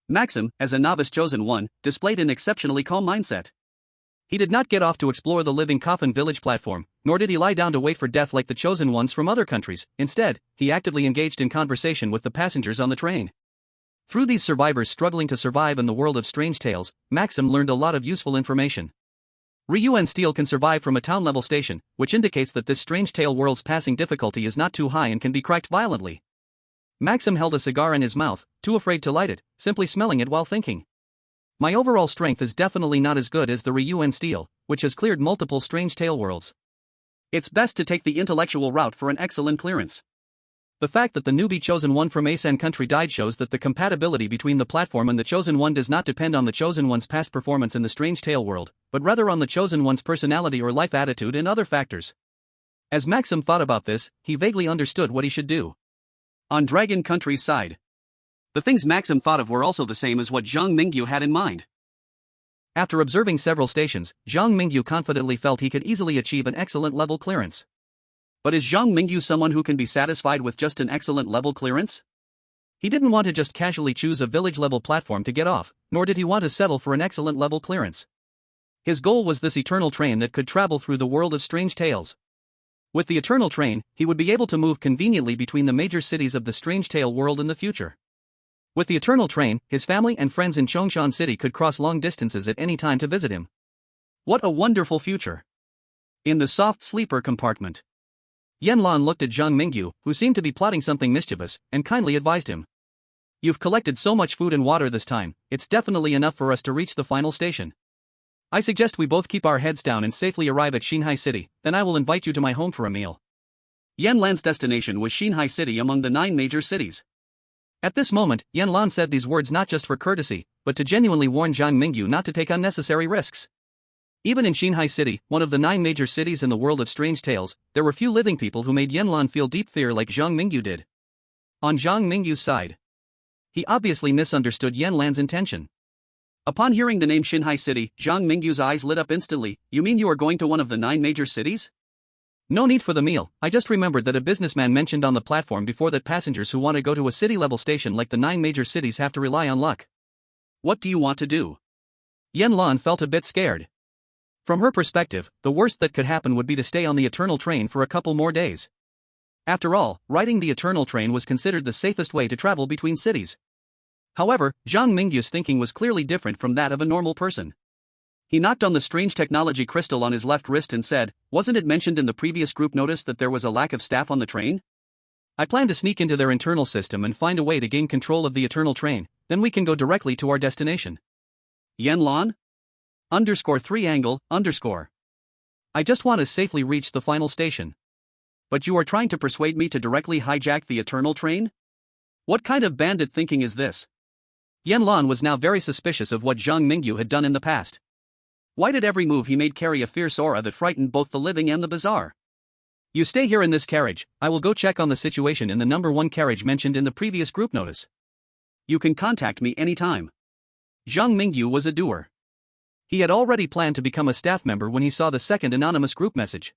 Maxim, as a novice chosen one, displayed an exceptionally calm mindset. He did not get off to explore the living coffin village platform, nor did he lie down to wait for death like the chosen ones from other countries. Instead, he actively engaged in conversation with the passengers on the train. Through these survivors struggling to survive in the world of strange tales, Maxim learned a lot of useful information. Ryuan Steel can survive from a town-level station, which indicates that this strange tale world's passing difficulty is not too high and can be cracked violently. Maxim held a cigar in his mouth, too afraid to light it, simply smelling it while thinking. My overall strength is definitely not as good as the Ryuan Steel, which has cleared multiple strange tale worlds. It's best to take the intellectual route for an excellent clearance. The fact that the newbie chosen one from Asen country died shows that the compatibility between the platform and the chosen one does not depend on the chosen one's past performance in the strange tale world, but rather on the chosen one's personality or life attitude and other factors. As Maxim thought about this, he vaguely understood what he should do. On Dragon Country's side, the things Maxim thought of were also the same as what Zhang Mingyu had in mind. After observing several stations, Zhang Mingyu confidently felt he could easily achieve an excellent level clearance. But is Zhang Mingyu someone who can be satisfied with just an excellent level clearance? He didn't want to just casually choose a village-level platform to get off, nor did he want to settle for an excellent level clearance. His goal was this eternal train that could travel through the world of strange tales. With the eternal train, he would be able to move conveniently between the major cities of the strange tale world in the future. With the eternal train, his family and friends in Chongshan City could cross long distances at any time to visit him. What a wonderful future! In the soft sleeper compartment, Yanlan looked at Zhang Mingyu, who seemed to be plotting something mischievous, and kindly advised him. You've collected so much food and water this time, it's definitely enough for us to reach the final station. I suggest we both keep our heads down and safely arrive at Xinhai City, then I will invite you to my home for a meal. Yanlan's destination was Xinhai City among the 9 major cities. At this moment, Yanlan said these words not just for courtesy, but to genuinely warn Zhang Mingyu not to take unnecessary risks. Even in Xinhai City, one of the 9 major cities in the world of strange tales, there were few living people who made Yanlan feel deep fear like Zhang Mingyu did. On Zhang Mingyu's side, he obviously misunderstood Yanlan's intention. Upon hearing the name Xinhai City, Zhang Mingyu's eyes lit up instantly. You mean you are going to one of the 9 major cities? No need for the meal, I just remembered that a businessman mentioned on the platform before that passengers who want to go to a city-level station like the 9 major cities have to rely on luck. What do you want to do? Yanlan felt a bit scared. From her perspective, the worst that could happen would be to stay on the eternal train for a couple more days. After all, riding the eternal train was considered the safest way to travel between cities. However, Zhang Mingyu's thinking was clearly different from that of a normal person. He knocked on the strange technology crystal on his left wrist and said, wasn't it mentioned in the previous group notice that there was a lack of staff on the train? I plan to sneak into their internal system and find a way to gain control of the eternal train, then we can go directly to our destination. Yanlan? _3 _. I just want to safely reach the final station. But you are trying to persuade me to directly hijack the eternal train? What kind of bandit thinking is this? Yanlan was now very suspicious of what Zhang Mingyu had done in the past. Why did every move he made carry a fierce aura that frightened both the living and the bizarre? You stay here in this carriage, I will go check on the situation in the number 1 carriage mentioned in the previous group notice. You can contact me anytime. Zhang Mingyu was a doer. He had already planned to become a staff member when he saw the second anonymous group message.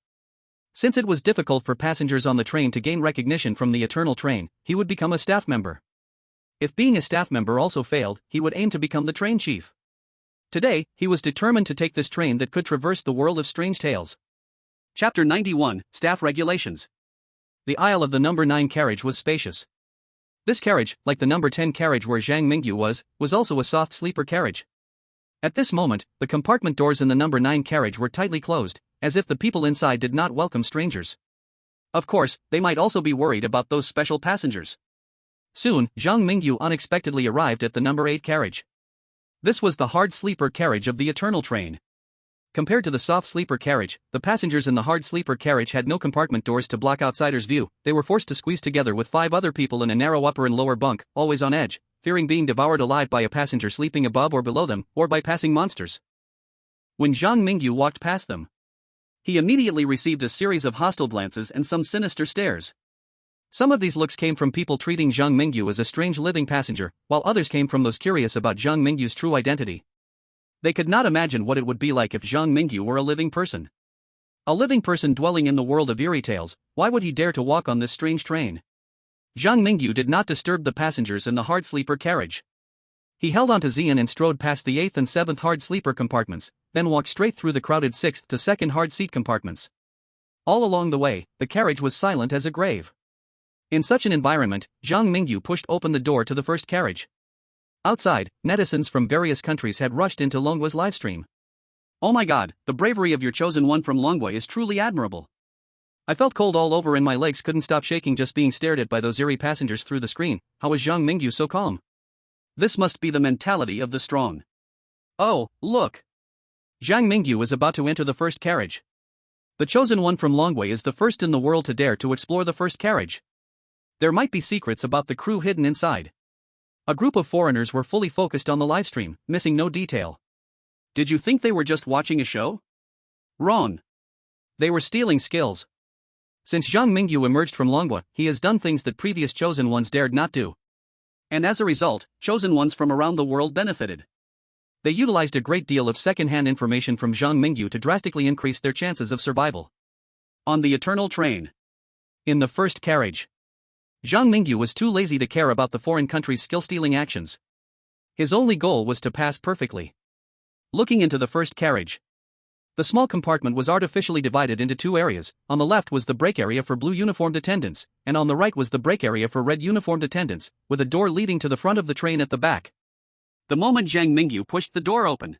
Since it was difficult for passengers on the train to gain recognition from the eternal train, he would become a staff member. If being a staff member also failed, he would aim to become the train chief. Today, he was determined to take this train that could traverse the world of strange tales. Chapter 91, Staff Regulations. The aisle of the number 9 carriage was spacious. This carriage, like the number 10 carriage where Zhang Mingyu was also a soft sleeper carriage. At this moment, the compartment doors in the number 9 carriage were tightly closed, as if the people inside did not welcome strangers. Of course, they might also be worried about those special passengers. Soon, Zhang Mingyu unexpectedly arrived at the number 8 carriage. This was the hard sleeper carriage of the eternal train. Compared to the soft sleeper carriage, the passengers in the hard sleeper carriage had no compartment doors to block outsiders' view. They were forced to squeeze together with 5 other people in a narrow upper and lower bunk, always on edge, fearing being devoured alive by a passenger sleeping above or below them, or by passing monsters. When Zhang Mingyu walked past them, he immediately received a series of hostile glances and some sinister stares. Some of these looks came from people treating Zhang Mingyu as a strange living passenger, while others came from those curious about Zhang Mingyu's true identity. They could not imagine what it would be like if Zhang Mingyu were a living person. A living person dwelling in the world of eerie tales, why would he dare to walk on this strange train? Zhang Mingyu did not disturb the passengers in the hard sleeper carriage. He held on to Xian and strode past the 8th and 7th hard sleeper compartments, then walked straight through the crowded 6th to 2nd hard seat compartments. All along the way, the carriage was silent as a grave. In such an environment, Zhang Mingyu pushed open the door to the first carriage. Outside, netizens from various countries had rushed into Longgua's livestream. Oh my god, the bravery of your chosen one from Longua is truly admirable. I felt cold all over and my legs couldn't stop shaking just being stared at by those eerie passengers through the screen. How is Zhang Mingyu so calm? This must be the mentality of the strong. Oh, look! Zhang Mingyu is about to enter the first carriage. The chosen one from Longwei is the first in the world to dare to explore the first carriage. There might be secrets about the crew hidden inside. A group of foreigners were fully focused on the livestream, missing no detail. Did you think they were just watching a show? Wrong. They were stealing skills. Since Zhang Mingyu emerged from Longwa, he has done things that previous chosen ones dared not do. And as a result, chosen ones from around the world benefited. They utilized a great deal of second-hand information from Zhang Mingyu to drastically increase their chances of survival. On the eternal train, In the first carriage, Zhang Mingyu was too lazy to care about the foreign country's skill-stealing actions. His only goal was to pass perfectly. Looking into the first carriage, the small compartment was artificially divided into two areas. On the left was the brake area for blue uniformed attendants, and on the right was the brake area for red uniformed attendants, with a door leading to the front of the train at the back. The moment Zhang Mingyu pushed the door open,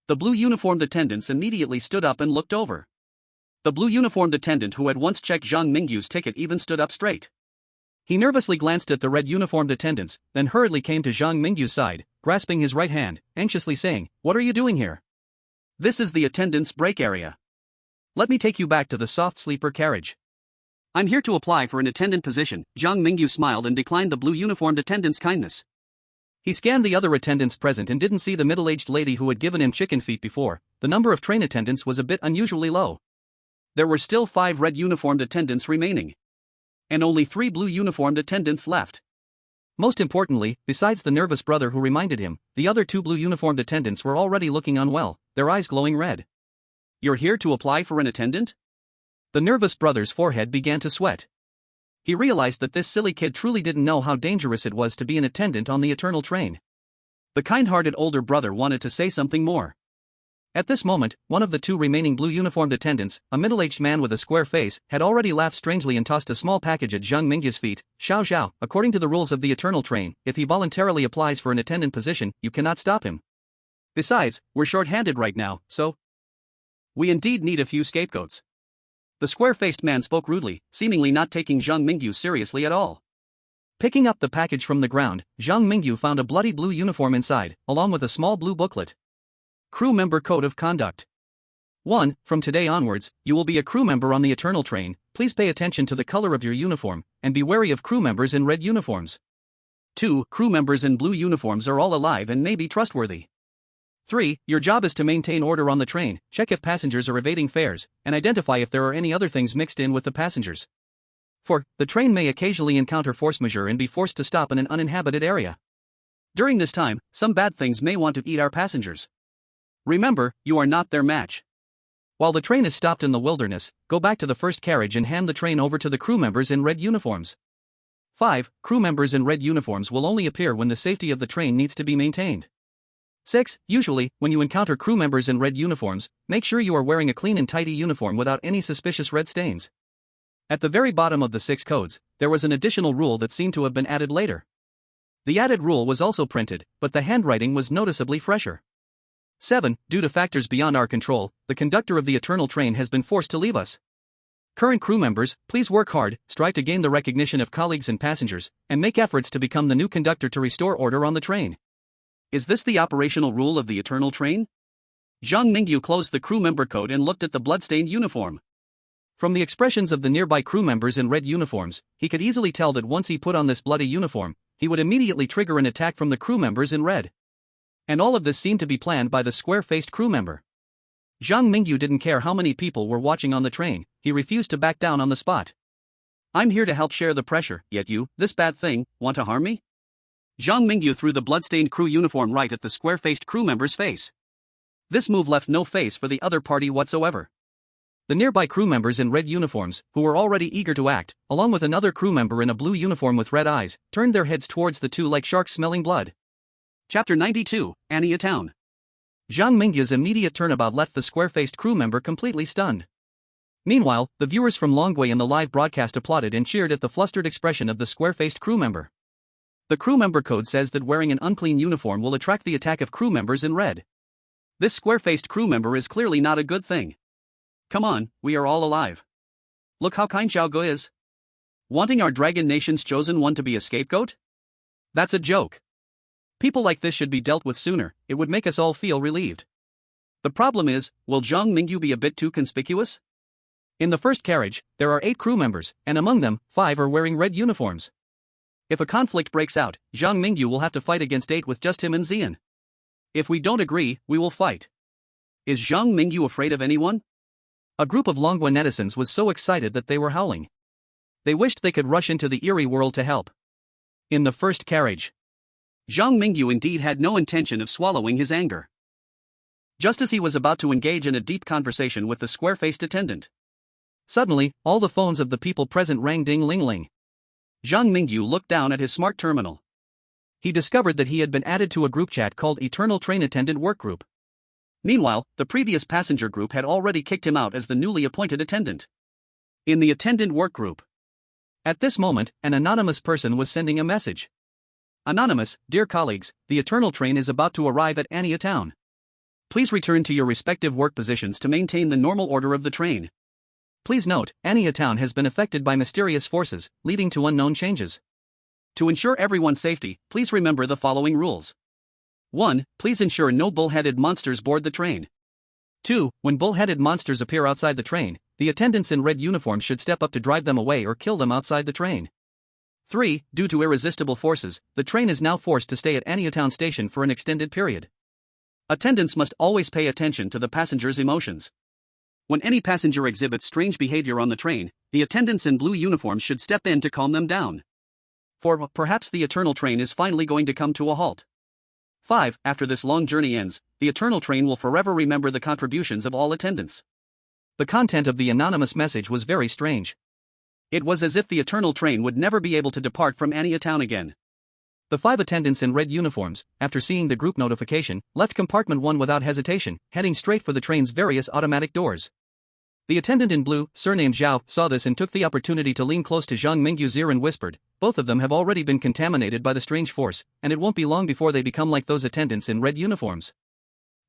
the blue uniformed attendants immediately stood up and looked over. The blue uniformed attendant who had once checked Zhang Mingyu's ticket even stood up straight. He nervously glanced at the red uniformed attendants, then hurriedly came to Zhang Mingyu's side, grasping his right hand, anxiously saying, "What are you doing here? This is the attendants' break area. Let me take you back to the soft sleeper carriage." "I'm here to apply for an attendant position." Zhang Mingyu smiled and declined the blue uniformed attendant's kindness. He scanned the other attendants present and didn't see the middle-aged lady who had given him chicken feet before. The number of train attendants was a bit unusually low. There were still 5 red uniformed attendants remaining, and only 3 blue uniformed attendants left. Most importantly, besides the nervous brother who reminded him, the other 2 blue uniformed attendants were already looking unwell, their eyes glowing red. "You're here to apply for an attendant?" The nervous brother's forehead began to sweat. He realized that this silly kid truly didn't know how dangerous it was to be an attendant on the Eternal Train. The kind-hearted older brother wanted to say something more. At this moment, one of the 2 remaining blue uniformed attendants, a middle-aged man with a square face, had already laughed strangely and tossed a small package at Zhang Mingyu's feet. "Xiao Xiao, according to the rules of the Eternal Train, if he voluntarily applies for an attendant position, you cannot stop him. Besides, we're short-handed right now, so we indeed need a few scapegoats." The square-faced man spoke rudely, seemingly not taking Zhang Mingyu seriously at all. Picking up the package from the ground, Zhang Mingyu found a bloody blue uniform inside, along with a small blue booklet. Crew Member Code of Conduct. 1. From today onwards, you will be a crew member on the Eternal Train. Please pay attention to the color of your uniform, and be wary of crew members in red uniforms. 2. Crew members in blue uniforms are all alive and may be trustworthy. 3. Your job is to maintain order on the train, check if passengers are evading fares, and identify if there are any other things mixed in with the passengers. 4. The train may occasionally encounter force majeure and be forced to stop in an uninhabited area. During this time, some bad things may want to eat our passengers. Remember, you are not their match. While the train is stopped in the wilderness, go back to the first carriage and hand the train over to the crew members in red uniforms. 5. Crew members in red uniforms will only appear when the safety of the train needs to be maintained. 6. Usually, when you encounter crew members in red uniforms, make sure you are wearing a clean and tidy uniform without any suspicious red stains. At the very bottom of the 6 codes, there was an additional rule that seemed to have been added later. The added rule was also printed, but the handwriting was noticeably fresher. 7. Due to factors beyond our control, the conductor of the Eternal Train has been forced to leave us. Current crew members, please work hard, strive to gain the recognition of colleagues and passengers, and make efforts to become the new conductor to restore order on the train. Is this the operational rule of the Eternal Train? Zhang Mingyu closed the crew member code and looked at the bloodstained uniform. From the expressions of the nearby crew members in red uniforms, he could easily tell that once he put on this bloody uniform, he would immediately trigger an attack from the crew members in red. And all of this seemed to be planned by the square-faced crew member. Zhang Mingyu didn't care how many people were watching on the train, he refused to back down on the spot. "I'm here to help share the pressure, yet you, this bad thing, want to harm me?" Zhang Mingyu threw the bloodstained crew uniform right at the square-faced crew member's face. This move left no face for the other party whatsoever. The nearby crew members in red uniforms, who were already eager to act, along with another crew member in a blue uniform with red eyes, turned their heads towards the 2 like sharks smelling blood. Chapter 92, Anya Town. Zhang Mingyu's immediate turnabout left the square-faced crew member completely stunned. Meanwhile, the viewers from Longwei in the live broadcast applauded and cheered at the flustered expression of the square-faced crew member. The crew member code says that wearing an unclean uniform will attract the attack of crew members in red. This square-faced crew member is clearly not a good thing. Come on, we are all alive. Look how kind Xiao Gu is. Wanting our Dragon Nation's chosen one to be a scapegoat? That's a joke. People like this should be dealt with sooner, it would make us all feel relieved. The problem is, will Zhang Mingyu be a bit too conspicuous? In the first carriage, there are 8 crew members, and among them, 5 are wearing red uniforms. If a conflict breaks out, Zhang Mingyu will have to fight against 8 with just him and Xian. If we don't agree, we will fight. Is Zhang Mingyu afraid of anyone? A group of Longwei netizens was so excited that they were howling. They wished they could rush into the eerie world to help. In the first carriage, Zhang Mingyu indeed had no intention of swallowing his anger. Just as he was about to engage in a deep conversation with the square-faced attendant, Suddenly, all the phones of the people present rang ding-ling-ling. Zhang Mingyu looked down at his smart terminal. He discovered that he had been added to a group chat called Eternal Train Attendant Work Group. Meanwhile, the previous passenger group had already kicked him out as the newly appointed attendant. In the attendant work group. At this moment, an anonymous person was sending a message. Anonymous, dear colleagues, the Eternal Train is about to arrive at Anya Town. Please return to your respective work positions to maintain the normal order of the train. Please note, Anya Town has been affected by mysterious forces, leading to unknown changes. To ensure everyone's safety, please remember the following rules. 1. Please ensure no bull-headed monsters board the train. 2. When bull-headed monsters appear outside the train, the attendants in red uniforms should step up to drive them away or kill them outside the train. 3. Due to irresistible forces, the train is now forced to stay at Anya Town Station for an extended period. Attendants must always pay attention to the passengers' emotions. When any passenger exhibits strange behavior on the train, the attendants in blue uniforms should step in to calm them down. For perhaps the Eternal Train is finally going to come to a halt. 5. After this long journey ends, the Eternal Train will forever remember the contributions of all attendants. The content of the anonymous message was very strange. It was as if the Eternal Train would never be able to depart from Anya Town again. The 5 attendants in red uniforms, after seeing the group notification, left compartment 1 without hesitation, heading straight for the train's various automatic doors. The attendant in blue, surnamed Zhao, saw this and took the opportunity to lean close to Zhang Mingyu's ear and whispered, "Both of them have already been contaminated by the strange force, and it won't be long before they become like those attendants in red uniforms.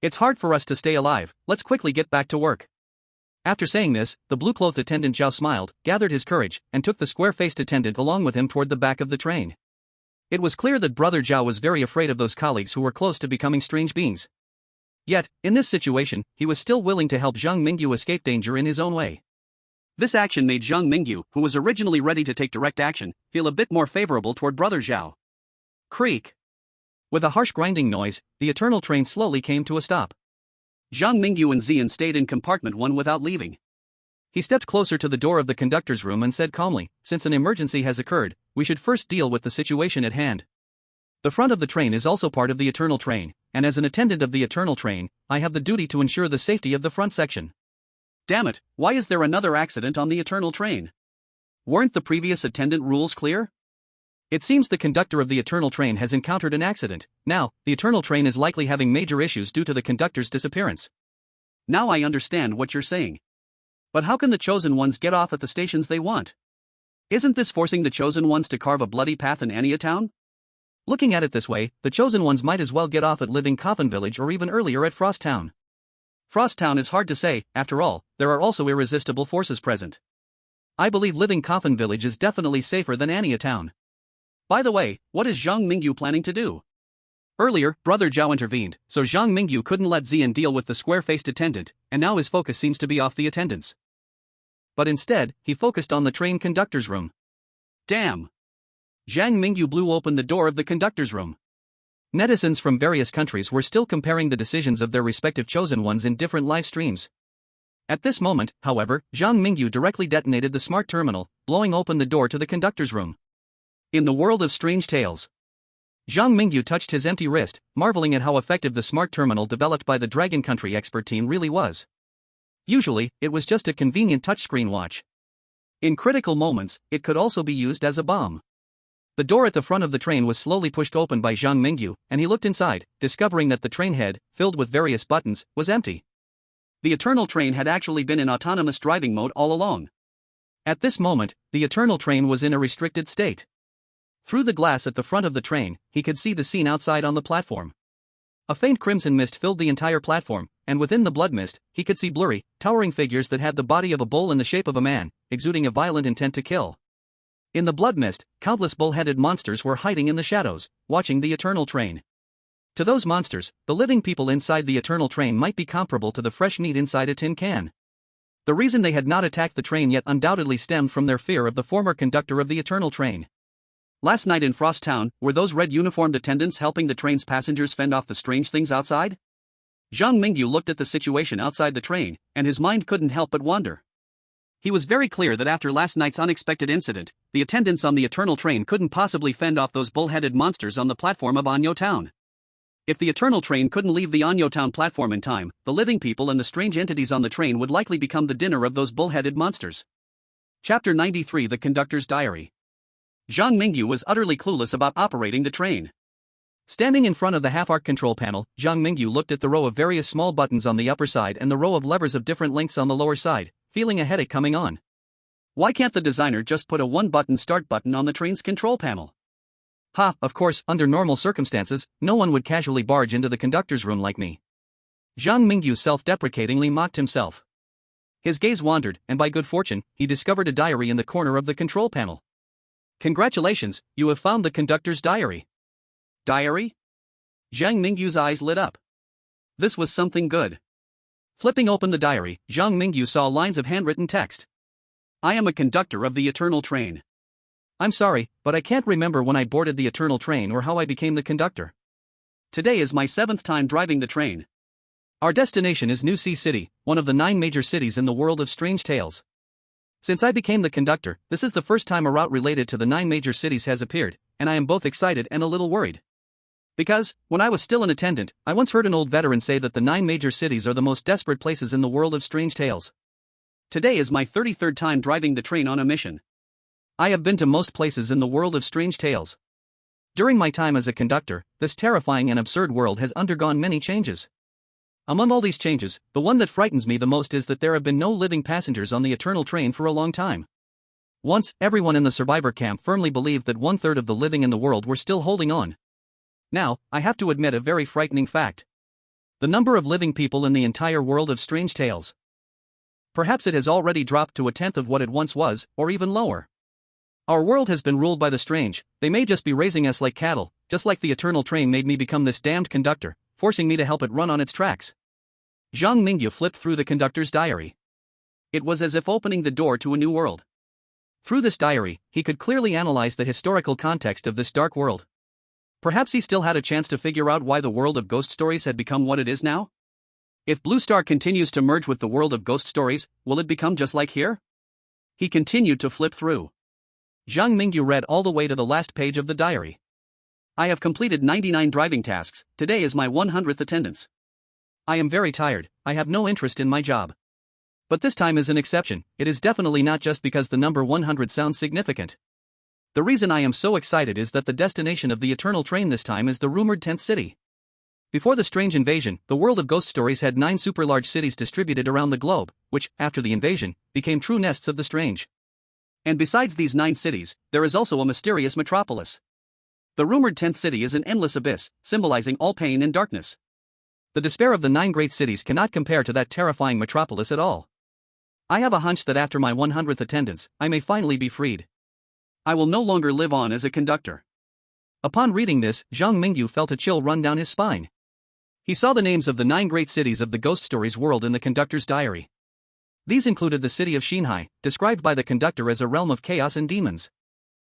It's hard for us to stay alive, let's quickly get back to work." After saying this, the blue-clothed attendant Zhao smiled, gathered his courage, and took the square-faced attendant along with him toward the back of the train. It was clear that Brother Zhao was very afraid of those colleagues who were close to becoming strange beings. Yet, in this situation, he was still willing to help Zhang Mingyu escape danger in his own way. This action made Zhang Mingyu, who was originally ready to take direct action, feel a bit more favorable toward Brother Zhao. Creak. With a harsh grinding noise, the Eternal Train slowly came to a stop. Zhang Mingyu and Xian stayed in compartment 1 without leaving. He stepped closer to the door of the conductor's room and said calmly, "Since an emergency has occurred, we should first deal with the situation at hand. The front of the train is also part of the Eternal Train, and as an attendant of the Eternal Train, I have the duty to ensure the safety of the front section." Damn it, why is there another accident on the Eternal Train? Weren't the previous attendant rules clear? It seems the conductor of the Eternal Train has encountered an accident. Now, the Eternal Train is likely having major issues due to the conductor's disappearance. Now I understand what you're saying. But how can the Chosen Ones get off at the stations they want? Isn't this forcing the Chosen Ones to carve a bloody path in Anya Town? Looking at it this way, the Chosen Ones might as well get off at Living Coffin Village or even earlier at Frost Town. Frost Town is hard to say, after all, there are also irresistible forces present. I believe Living Coffin Village is definitely safer than Anya Town. By the way, what is Zhang Mingyu planning to do? Earlier, Brother Zhao intervened, so Zhang Mingyu couldn't let Xian deal with the square-faced attendant, and now his focus seems to be off the attendants. But instead, he focused on the train conductor's room. Damn! Zhang Mingyu blew open the door of the conductor's room. Netizens from various countries were still comparing the decisions of their respective chosen ones in different live streams. At this moment, however, Zhang Mingyu directly detonated the smart terminal, blowing open the door to the conductor's room. In the world of strange tales, Zhang Mingyu touched his empty wrist, marveling at how effective the smart terminal developed by the Dragon Country expert team really was. Usually, it was just a convenient touchscreen watch. In critical moments, it could also be used as a bomb. The door at the front of the train was slowly pushed open by Zhang Mingyu, and he looked inside, discovering that the train head, filled with various buttons, was empty. The Eternal Train had actually been in autonomous driving mode all along. At this moment, the Eternal Train was in a restricted state. Through the glass at the front of the train, he could see the scene outside on the platform. A faint crimson mist filled the entire platform, and within the blood mist, he could see blurry, towering figures that had the body of a bull in the shape of a man, exuding a violent intent to kill. In the blood mist, countless bull-headed monsters were hiding in the shadows, watching the Eternal Train. To those monsters, the living people inside the Eternal Train might be comparable to the fresh meat inside a tin can. The reason they had not attacked the train yet undoubtedly stemmed from their fear of the former conductor of the Eternal Train. Last night in Frost Town, were those red-uniformed attendants helping the train's passengers fend off the strange things outside? Zhang Mingyu looked at the situation outside the train, and his mind couldn't help but wander. He was very clear that after last night's unexpected incident, the attendants on the Eternal Train couldn't possibly fend off those bull-headed monsters on the platform of Anyo Town. If the Eternal Train couldn't leave the Anyo Town platform in time, the living people and the strange entities on the train would likely become the dinner of those bull-headed monsters. Chapter 93 The Conductor's Diary. Zhang Mingyu was utterly clueless about operating the train. Standing in front of the half-arc control panel, Zhang Mingyu looked at the row of various small buttons on the upper side and the row of levers of different lengths on the lower side, feeling a headache coming on. Why can't the designer just put a one-button start button on the train's control panel? Of course, under normal circumstances, no one would casually barge into the conductor's room like me. Zhang Mingyu self-deprecatingly mocked himself. His gaze wandered, and by good fortune, he discovered a diary in the corner of the control panel. Congratulations, you have found the conductor's diary. Diary? Zhang Mingyu's eyes lit up. This was something good. Flipping open the diary, Zhang Mingyu saw lines of handwritten text. I am a conductor of the Eternal Train. I'm sorry, but I can't remember when I boarded the Eternal Train or how I became the conductor. Today is my 7th time driving the train. Our destination is New Sea City, one of the 9 major cities in the world of strange tales. Since I became the conductor, this is the first time a route related to the 9 major cities has appeared, and I am both excited and a little worried. Because, when I was still an attendant, I once heard an old veteran say that the 9 major cities are the most desperate places in the world of strange tales. Today is my 33rd time driving the train on a mission. I have been to most places in the world of strange tales. During my time as a conductor, this terrifying and absurd world has undergone many changes. Among all these changes, the one that frightens me the most is that there have been no living passengers on the Eternal Train for a long time. Once, everyone in the survivor camp firmly believed that 1/3 of the living in the world were still holding on. Now, I have to admit a very frightening fact. The number of living people in the entire world of strange tales. Perhaps it has already dropped to 1/10 of what it once was, or even lower. Our world has been ruled by the strange. They may just be raising us like cattle, just like the Eternal Train made me become this damned conductor, forcing me to help it run on its tracks. Zhang Mingyu flipped through the conductor's diary. It was as if opening the door to a new world. Through this diary, he could clearly analyze the historical context of this dark world. Perhaps he still had a chance to figure out why the world of ghost stories had become what it is now? If Blue Star continues to merge with the world of ghost stories, will it become just like here? He continued to flip through. Zhang Mingyu read all the way to the last page of the diary. I have completed 99 driving tasks, today is my 100th attendance. I am very tired, I have no interest in my job. But this time is an exception, it is definitely not just because the number 100 sounds significant. The reason I am so excited is that the destination of the Eternal Train this time is the rumored 10th city. Before the strange invasion, the world of ghost stories had 9 super-large cities distributed around the globe, which, after the invasion, became true nests of the strange. And besides these 9 cities, there is also a mysterious metropolis. The rumored 10th city is an endless abyss, symbolizing all pain and darkness. The despair of the 9 great cities cannot compare to that terrifying metropolis at all. I have a hunch that after my 100th attendance, I may finally be freed. I will no longer live on as a conductor. Upon reading this, Zhang Mingyu felt a chill run down his spine. He saw the names of the 9 great cities of the ghost stories world in the conductor's diary. These included the city of Xinhai, described by the conductor as a realm of chaos and demons.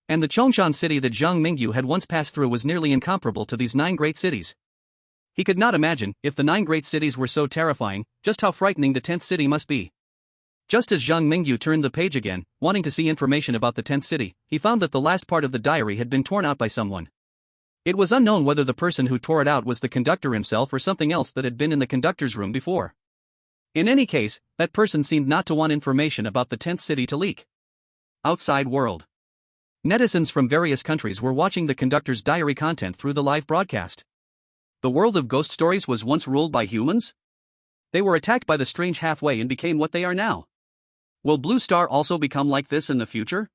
And the Chongshan city that Zhang Mingyu had once passed through was nearly incomparable to these 9 great cities. He could not imagine, if the 9 great cities were so terrifying, just how frightening the 10th city must be. Just as Zhang Mingyu turned the page again, wanting to see information about the 10th city, he found that the last part of the diary had been torn out by someone. It was unknown whether the person who tore it out was the conductor himself or something else that had been in the conductor's room before. In any case, that person seemed not to want information about the 10th city to leak. Outside world. Netizens from various countries were watching the conductor's diary content through the live broadcast. The world of ghost stories was once ruled by humans? They were attacked by the strange halfway and became what they are now. Will Blue Star also become like this in the future?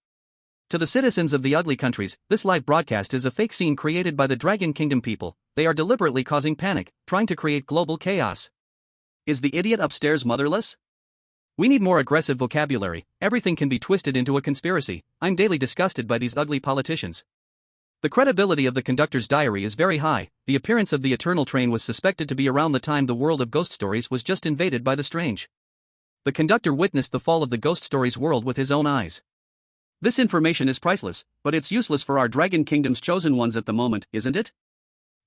To the citizens of the ugly countries, this live broadcast is a fake scene created by the Dragon Kingdom people. They are deliberately causing panic, trying to create global chaos. Is the idiot upstairs motherless? We need more aggressive vocabulary. Everything can be twisted into a conspiracy. I'm daily disgusted by these ugly politicians. The credibility of the conductor's diary is very high. The appearance of the Eternal Train was suspected to be around the time the world of ghost stories was just invaded by the strange. The conductor witnessed the fall of the ghost stories world with his own eyes. This information is priceless, but it's useless for our Dragon Kingdom's chosen ones at the moment, isn't it?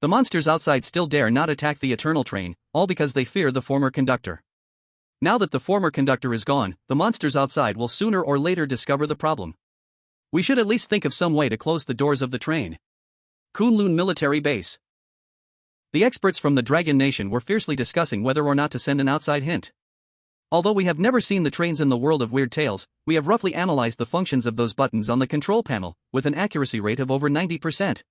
The monsters outside still dare not attack the Eternal Train, all because they fear the former conductor. Now that the former conductor is gone, the monsters outside will sooner or later discover the problem. We should at least think of some way to close the doors of the train. Kunlun Military Base. The experts from the Dragon Nation were fiercely discussing whether or not to send an outside hint. Although we have never seen the trains in the world of Weird Tales, we have roughly analyzed the functions of those buttons on the control panel, with an accuracy rate of over 90%.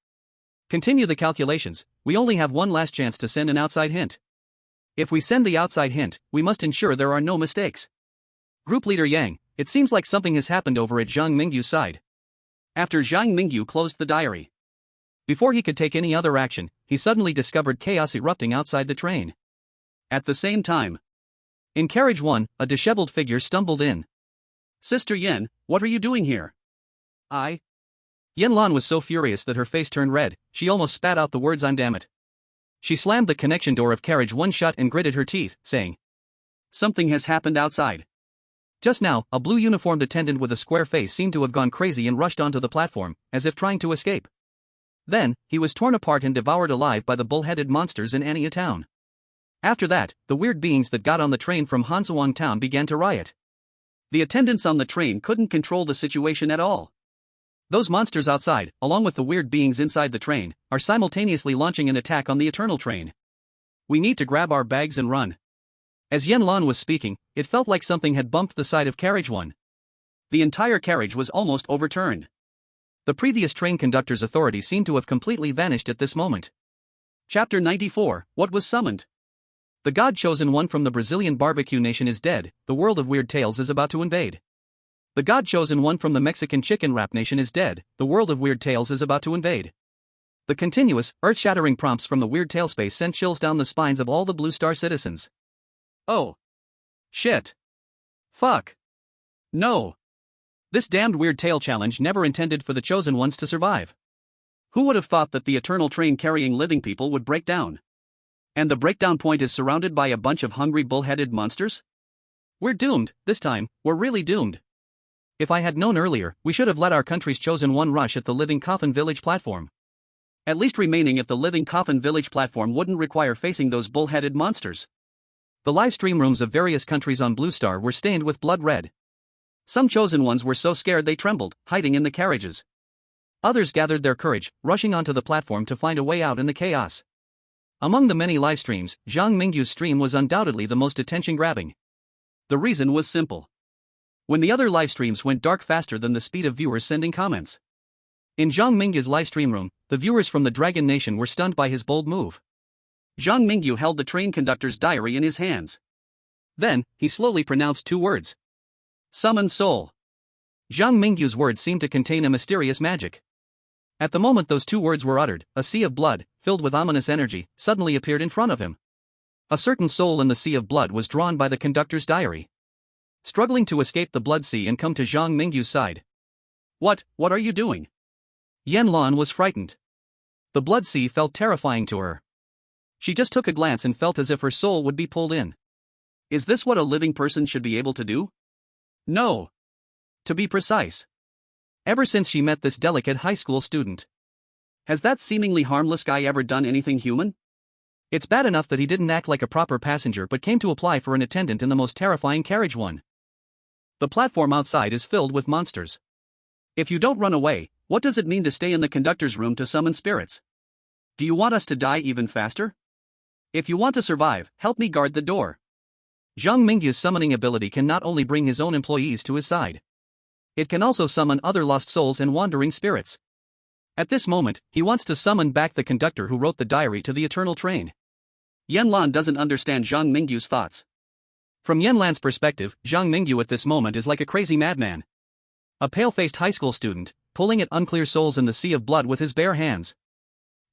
Continue the calculations, we only have one last chance to send an outside hint. If we send the outside hint, we must ensure there are no mistakes. Group Leader Yang, it seems like something has happened over at Zhang Mingyu's side. After Zhang Mingyu closed the diary. Before he could take any other action, he suddenly discovered chaos erupting outside the train. At the same time, in carriage 1, a disheveled figure stumbled in. Sister Yen, what are you doing here? Yen Lan was so furious that her face turned red, she almost spat out the words "I'm damn it." She slammed the connection door of carriage 1 shut and gritted her teeth, saying, "Something has happened outside." Just now, a blue uniformed attendant with a square face seemed to have gone crazy and rushed onto the platform, as if trying to escape. Then, he was torn apart and devoured alive by the bull-headed monsters in Anya Town. After that, the weird beings that got on the train from Hansuang Town began to riot. The attendants on the train couldn't control the situation at all. Those monsters outside, along with the weird beings inside the train, are simultaneously launching an attack on the Eternal Train. We need to grab our bags and run. As Yen Lan was speaking, it felt like something had bumped the side of carriage 1. The entire carriage was almost overturned. The previous train conductor's authority seemed to have completely vanished at this moment. Chapter 94, What was summoned? The God-chosen one from the Brazilian barbecue nation is dead, the world of Weird Tales is about to invade. The God-chosen one from the Mexican chicken wrap nation is dead, the world of Weird Tales is about to invade. The continuous, earth-shattering prompts from the Weird Tale space sent chills down the spines of all the Blue Star citizens. Oh. Shit. Fuck. No. This damned Weird Tale challenge never intended for the chosen ones to survive. Who would have thought that the Eternal Train carrying living people would break down? And the breakdown point is surrounded by a bunch of hungry bull-headed monsters? We're doomed, this time, we're really doomed. If I had known earlier, we should have let our country's chosen one rush at the Living Coffin Village platform. At least remaining at the Living Coffin Village platform wouldn't require facing those bull-headed monsters. The live stream rooms of various countries on Blue Star were stained with blood red. Some chosen ones were so scared they trembled, hiding in the carriages. Others gathered their courage, rushing onto the platform to find a way out in the chaos. Among the many live streams, Zhang Mingyu's stream was undoubtedly the most attention-grabbing. The reason was simple. When the other live streams went dark faster than the speed of viewers sending comments. In Zhang Mingyu's live stream room, the viewers from the Dragon Nation were stunned by his bold move. Zhang Mingyu held the train conductor's diary in his hands. Then, he slowly pronounced 2 words. Summon soul. Zhang Mingyu's words seemed to contain a mysterious magic. At the moment those 2 words were uttered, a sea of blood, filled with ominous energy, suddenly appeared in front of him. A certain soul in the sea of blood was drawn by the conductor's diary. Struggling to escape the blood sea and come to Zhang Mingyu's side. What are you doing? Yen Lan was frightened. The blood sea felt terrifying to her. She just took a glance and felt as if her soul would be pulled in. Is this what a living person should be able to do? No. To be precise. Ever since she met this delicate high school student. Has that seemingly harmless guy ever done anything human? It's bad enough that he didn't act like a proper passenger but came to apply for an attendant in the most terrifying carriage 1. The platform outside is filled with monsters. If you don't run away, what does it mean to stay in the conductor's room to summon spirits? Do you want us to die even faster? If you want to survive, help me guard the door. Zhang Mingyu's summoning ability can not only bring his own employees to his side. It can also summon other lost souls and wandering spirits. At this moment, he wants to summon back the conductor who wrote the diary to the Eternal Train. Yen Lan doesn't understand Zhang Mingyu's thoughts. From Yen Lan's perspective, Zhang Mingyu at this moment is like a crazy madman. A pale-faced high school student, pulling at unclear souls in the sea of blood with his bare hands.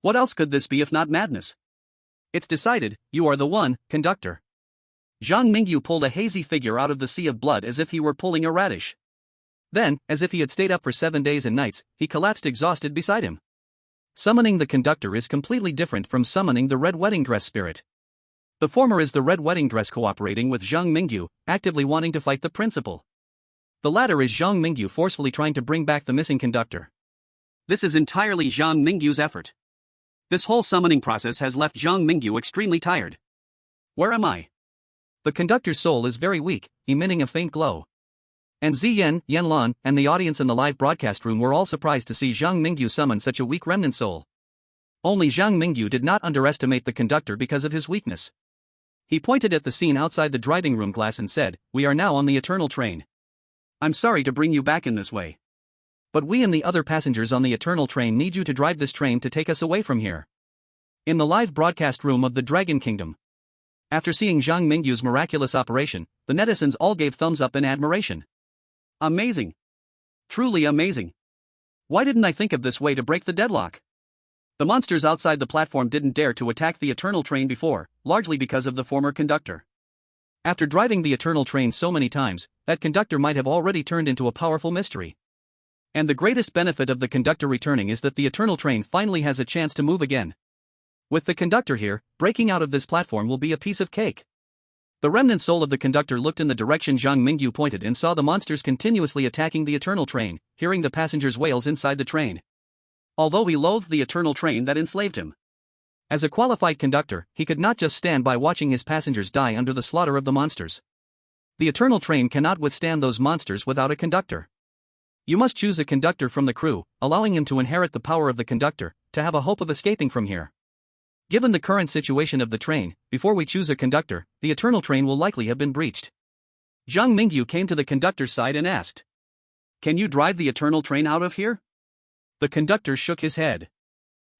What else could this be if not madness? It's decided, you are the one, conductor. Zhang Mingyu pulled a hazy figure out of the sea of blood as if he were pulling a radish. Then, as if he had stayed up for 7 days and nights, he collapsed exhausted beside him. Summoning the conductor is completely different from summoning the red wedding dress spirit. The former is the red wedding dress cooperating with Zhang Mingyu, actively wanting to fight the principal. The latter is Zhang Mingyu forcefully trying to bring back the missing conductor. This is entirely Zhang Mingyu's effort. This whole summoning process has left Zhang Mingyu extremely tired. Where am I? The conductor's soul is very weak, emitting a faint glow. And Ziyan, Yen Lan, and the audience in the live broadcast room were all surprised to see Zhang Mingyu summon such a weak remnant soul. Only Zhang Mingyu did not underestimate the conductor because of his weakness. He pointed at the scene outside the driving room glass and said, "We are now on the eternal train. I'm sorry to bring you back in this way. But we and the other passengers on the eternal train need you to drive this train to take us away from here." In the live broadcast room of the Dragon Kingdom. After seeing Zhang Mingyu's miraculous operation, the netizens all gave thumbs up in admiration. Amazing. Truly amazing. Why didn't I think of this way to break the deadlock? The monsters outside the platform didn't dare to attack the eternal train before, largely because of the former conductor. After driving the eternal train so many times, that conductor might have already turned into a powerful mystery. And the greatest benefit of the conductor returning is that the eternal train finally has a chance to move again. With the conductor here, breaking out of this platform will be a piece of cake. The remnant soul of the conductor looked in the direction Zhang Mingyu pointed and saw the monsters continuously attacking the eternal train, hearing the passengers' wails inside the train. Although he loathed the eternal train that enslaved him. As a qualified conductor, he could not just stand by watching his passengers die under the slaughter of the monsters. The eternal train cannot withstand those monsters without a conductor. You must choose a conductor from the crew, allowing him to inherit the power of the conductor, to have a hope of escaping from here. Given the current situation of the train, before we choose a conductor, the eternal train will likely have been breached. Zhang Mingyu came to the conductor's side and asked, "Can you drive the eternal train out of here?" The conductor shook his head.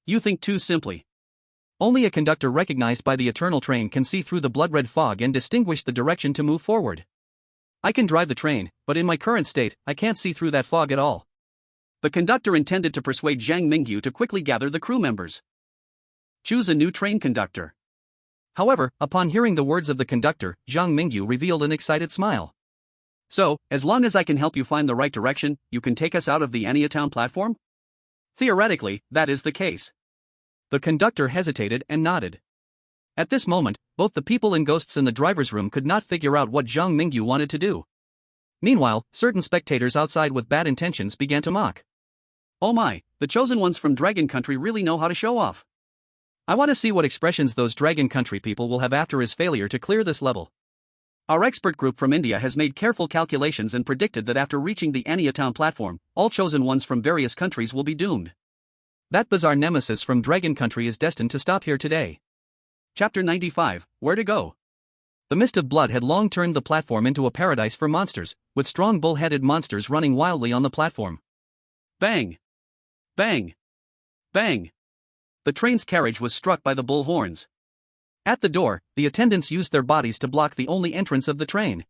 "You think too simply. Only a conductor recognized by the eternal train can see through the blood-red fog and distinguish the direction to move forward. I can drive the train, but in my current state, I can't see through that fog at all." The conductor intended to persuade Zhang Mingyu to quickly gather the crew members. Choose a new train conductor. However, upon hearing the words of the conductor, Zhang Mingyu revealed an excited smile. "So, as long as I can help you find the right direction, you can take us out of the Anyatown platform?" Theoretically, that is the case. The conductor hesitated and nodded. At this moment, both the people and ghosts in the driver's room could not figure out what Zhang Mingyu wanted to do. Meanwhile, certain spectators outside with bad intentions began to mock. "Oh my, the chosen ones from Dragon Country really know how to show off. I want to see what expressions those Dragon Country people will have after his failure to clear this level. Our expert group from India has made careful calculations and predicted that after reaching the Anyatown platform, all chosen ones from various countries will be doomed. That bizarre nemesis from Dragon Country is destined to stop here today." Chapter 95, Where to Go? The mist of blood had long turned the platform into a paradise for monsters, with strong bull-headed monsters running wildly on the platform. Bang! Bang! Bang! The train's carriage was struck by the bull horns. At the door, the attendants used their bodies to block the only entrance of the train.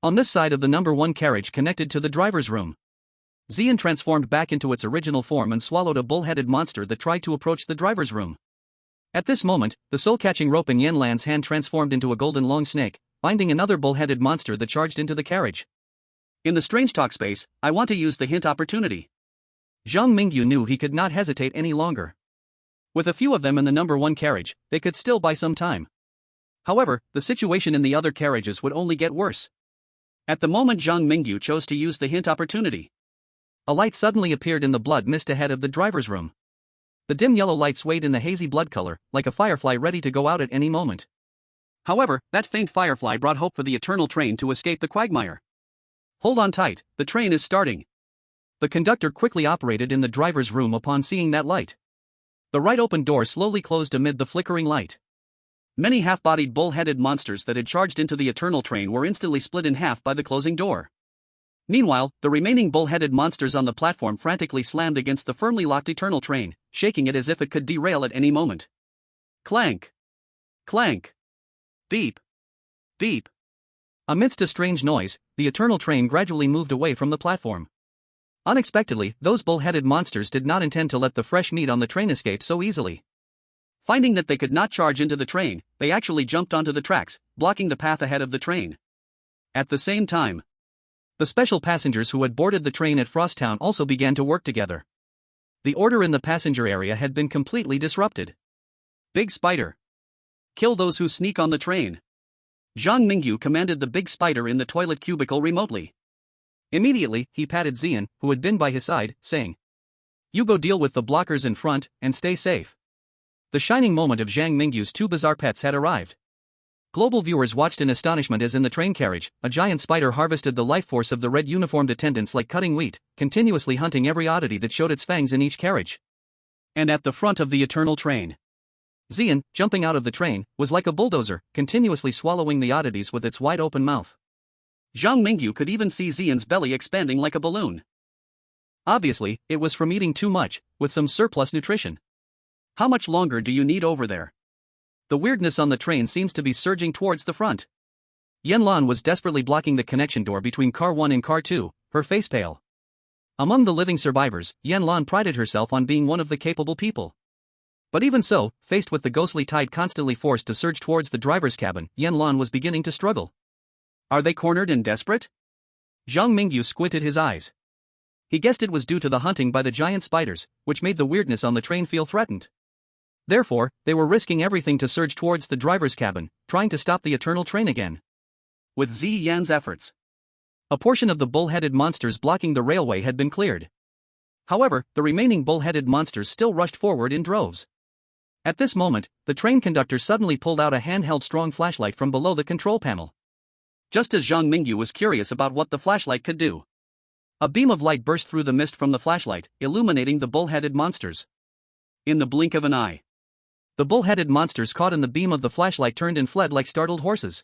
On this side of the number 1 carriage connected to the driver's room. Xian transformed back into its original form and swallowed a bull-headed monster that tried to approach the driver's room. At this moment, the soul-catching rope in Yanlan's hand transformed into a golden long snake, binding another bull-headed monster that charged into the carriage. In the strange talk space, I want to use the hint opportunity. Zhang Mingyu knew he could not hesitate any longer. With a few of them in the number 1 carriage, they could still buy some time. However, the situation in the other carriages would only get worse. At the moment Zhang Mingyu chose to use the hint opportunity. A light suddenly appeared in the blood mist ahead of the driver's room. The dim yellow light swayed in the hazy blood color, like a firefly ready to go out at any moment. However, that faint firefly brought hope for the eternal train to escape the quagmire. "Hold on tight, the train is starting." The conductor quickly operated in the driver's room upon seeing that light. The right open door slowly closed amid the flickering light. Many half-bodied bull-headed monsters that had charged into the eternal train were instantly split in half by the closing door. Meanwhile, the remaining bull-headed monsters on the platform frantically slammed against the firmly locked eternal train, shaking it as if it could derail at any moment. Clank! Clank! Beep! Beep! Amidst a strange noise, the eternal train gradually moved away from the platform. Unexpectedly, those bull-headed monsters did not intend to let the fresh meat on the train escape so easily. Finding that they could not charge into the train, they actually jumped onto the tracks, blocking the path ahead of the train. At the same time, the special passengers who had boarded the train at Frosttown also began to work together. The order in the passenger area had been completely disrupted. Big Spider! Kill those who sneak on the train! Zhang Mingyu commanded the big spider in the toilet cubicle remotely. Immediately, he patted Xian, who had been by his side, saying, "You go deal with the blockers in front, and stay safe." The shining moment of Zhang Mingyu's 2 bizarre pets had arrived. Global viewers watched in astonishment as in the train carriage, a giant spider harvested the life force of the red uniformed attendants like cutting wheat, continuously hunting every oddity that showed its fangs in each carriage. And at the front of the eternal train, Xian, jumping out of the train, was like a bulldozer, continuously swallowing the oddities with its wide-open mouth. Zhang Mingyu could even see Xian's belly expanding like a balloon. Obviously, it was from eating too much, with some surplus nutrition. How much longer do you need over there? The weirdness on the train seems to be surging towards the front. Yanlan was desperately blocking the connection door between Car 1 and Car 2, her face pale. Among the living survivors, Yanlan prided herself on being one of the capable people. But even so, faced with the ghostly tide constantly forced to surge towards the driver's cabin, Yanlan was beginning to struggle. Are they cornered and desperate? Zhang Mingyu squinted his eyes. He guessed it was due to the hunting by the giant spiders, which made the weirdness on the train feel threatened. Therefore, they were risking everything to surge towards the driver's cabin, trying to stop the eternal train again. With Zi Yan's efforts, a portion of the bull-headed monsters blocking the railway had been cleared. However, the remaining bull-headed monsters still rushed forward in droves. At this moment, the train conductor suddenly pulled out a handheld strong flashlight from below the control panel. Just as Zhang Mingyu was curious about what the flashlight could do, a beam of light burst through the mist from the flashlight, illuminating the bull-headed monsters. In the blink of an eye, the bull-headed monsters caught in the beam of the flashlight turned and fled like startled horses.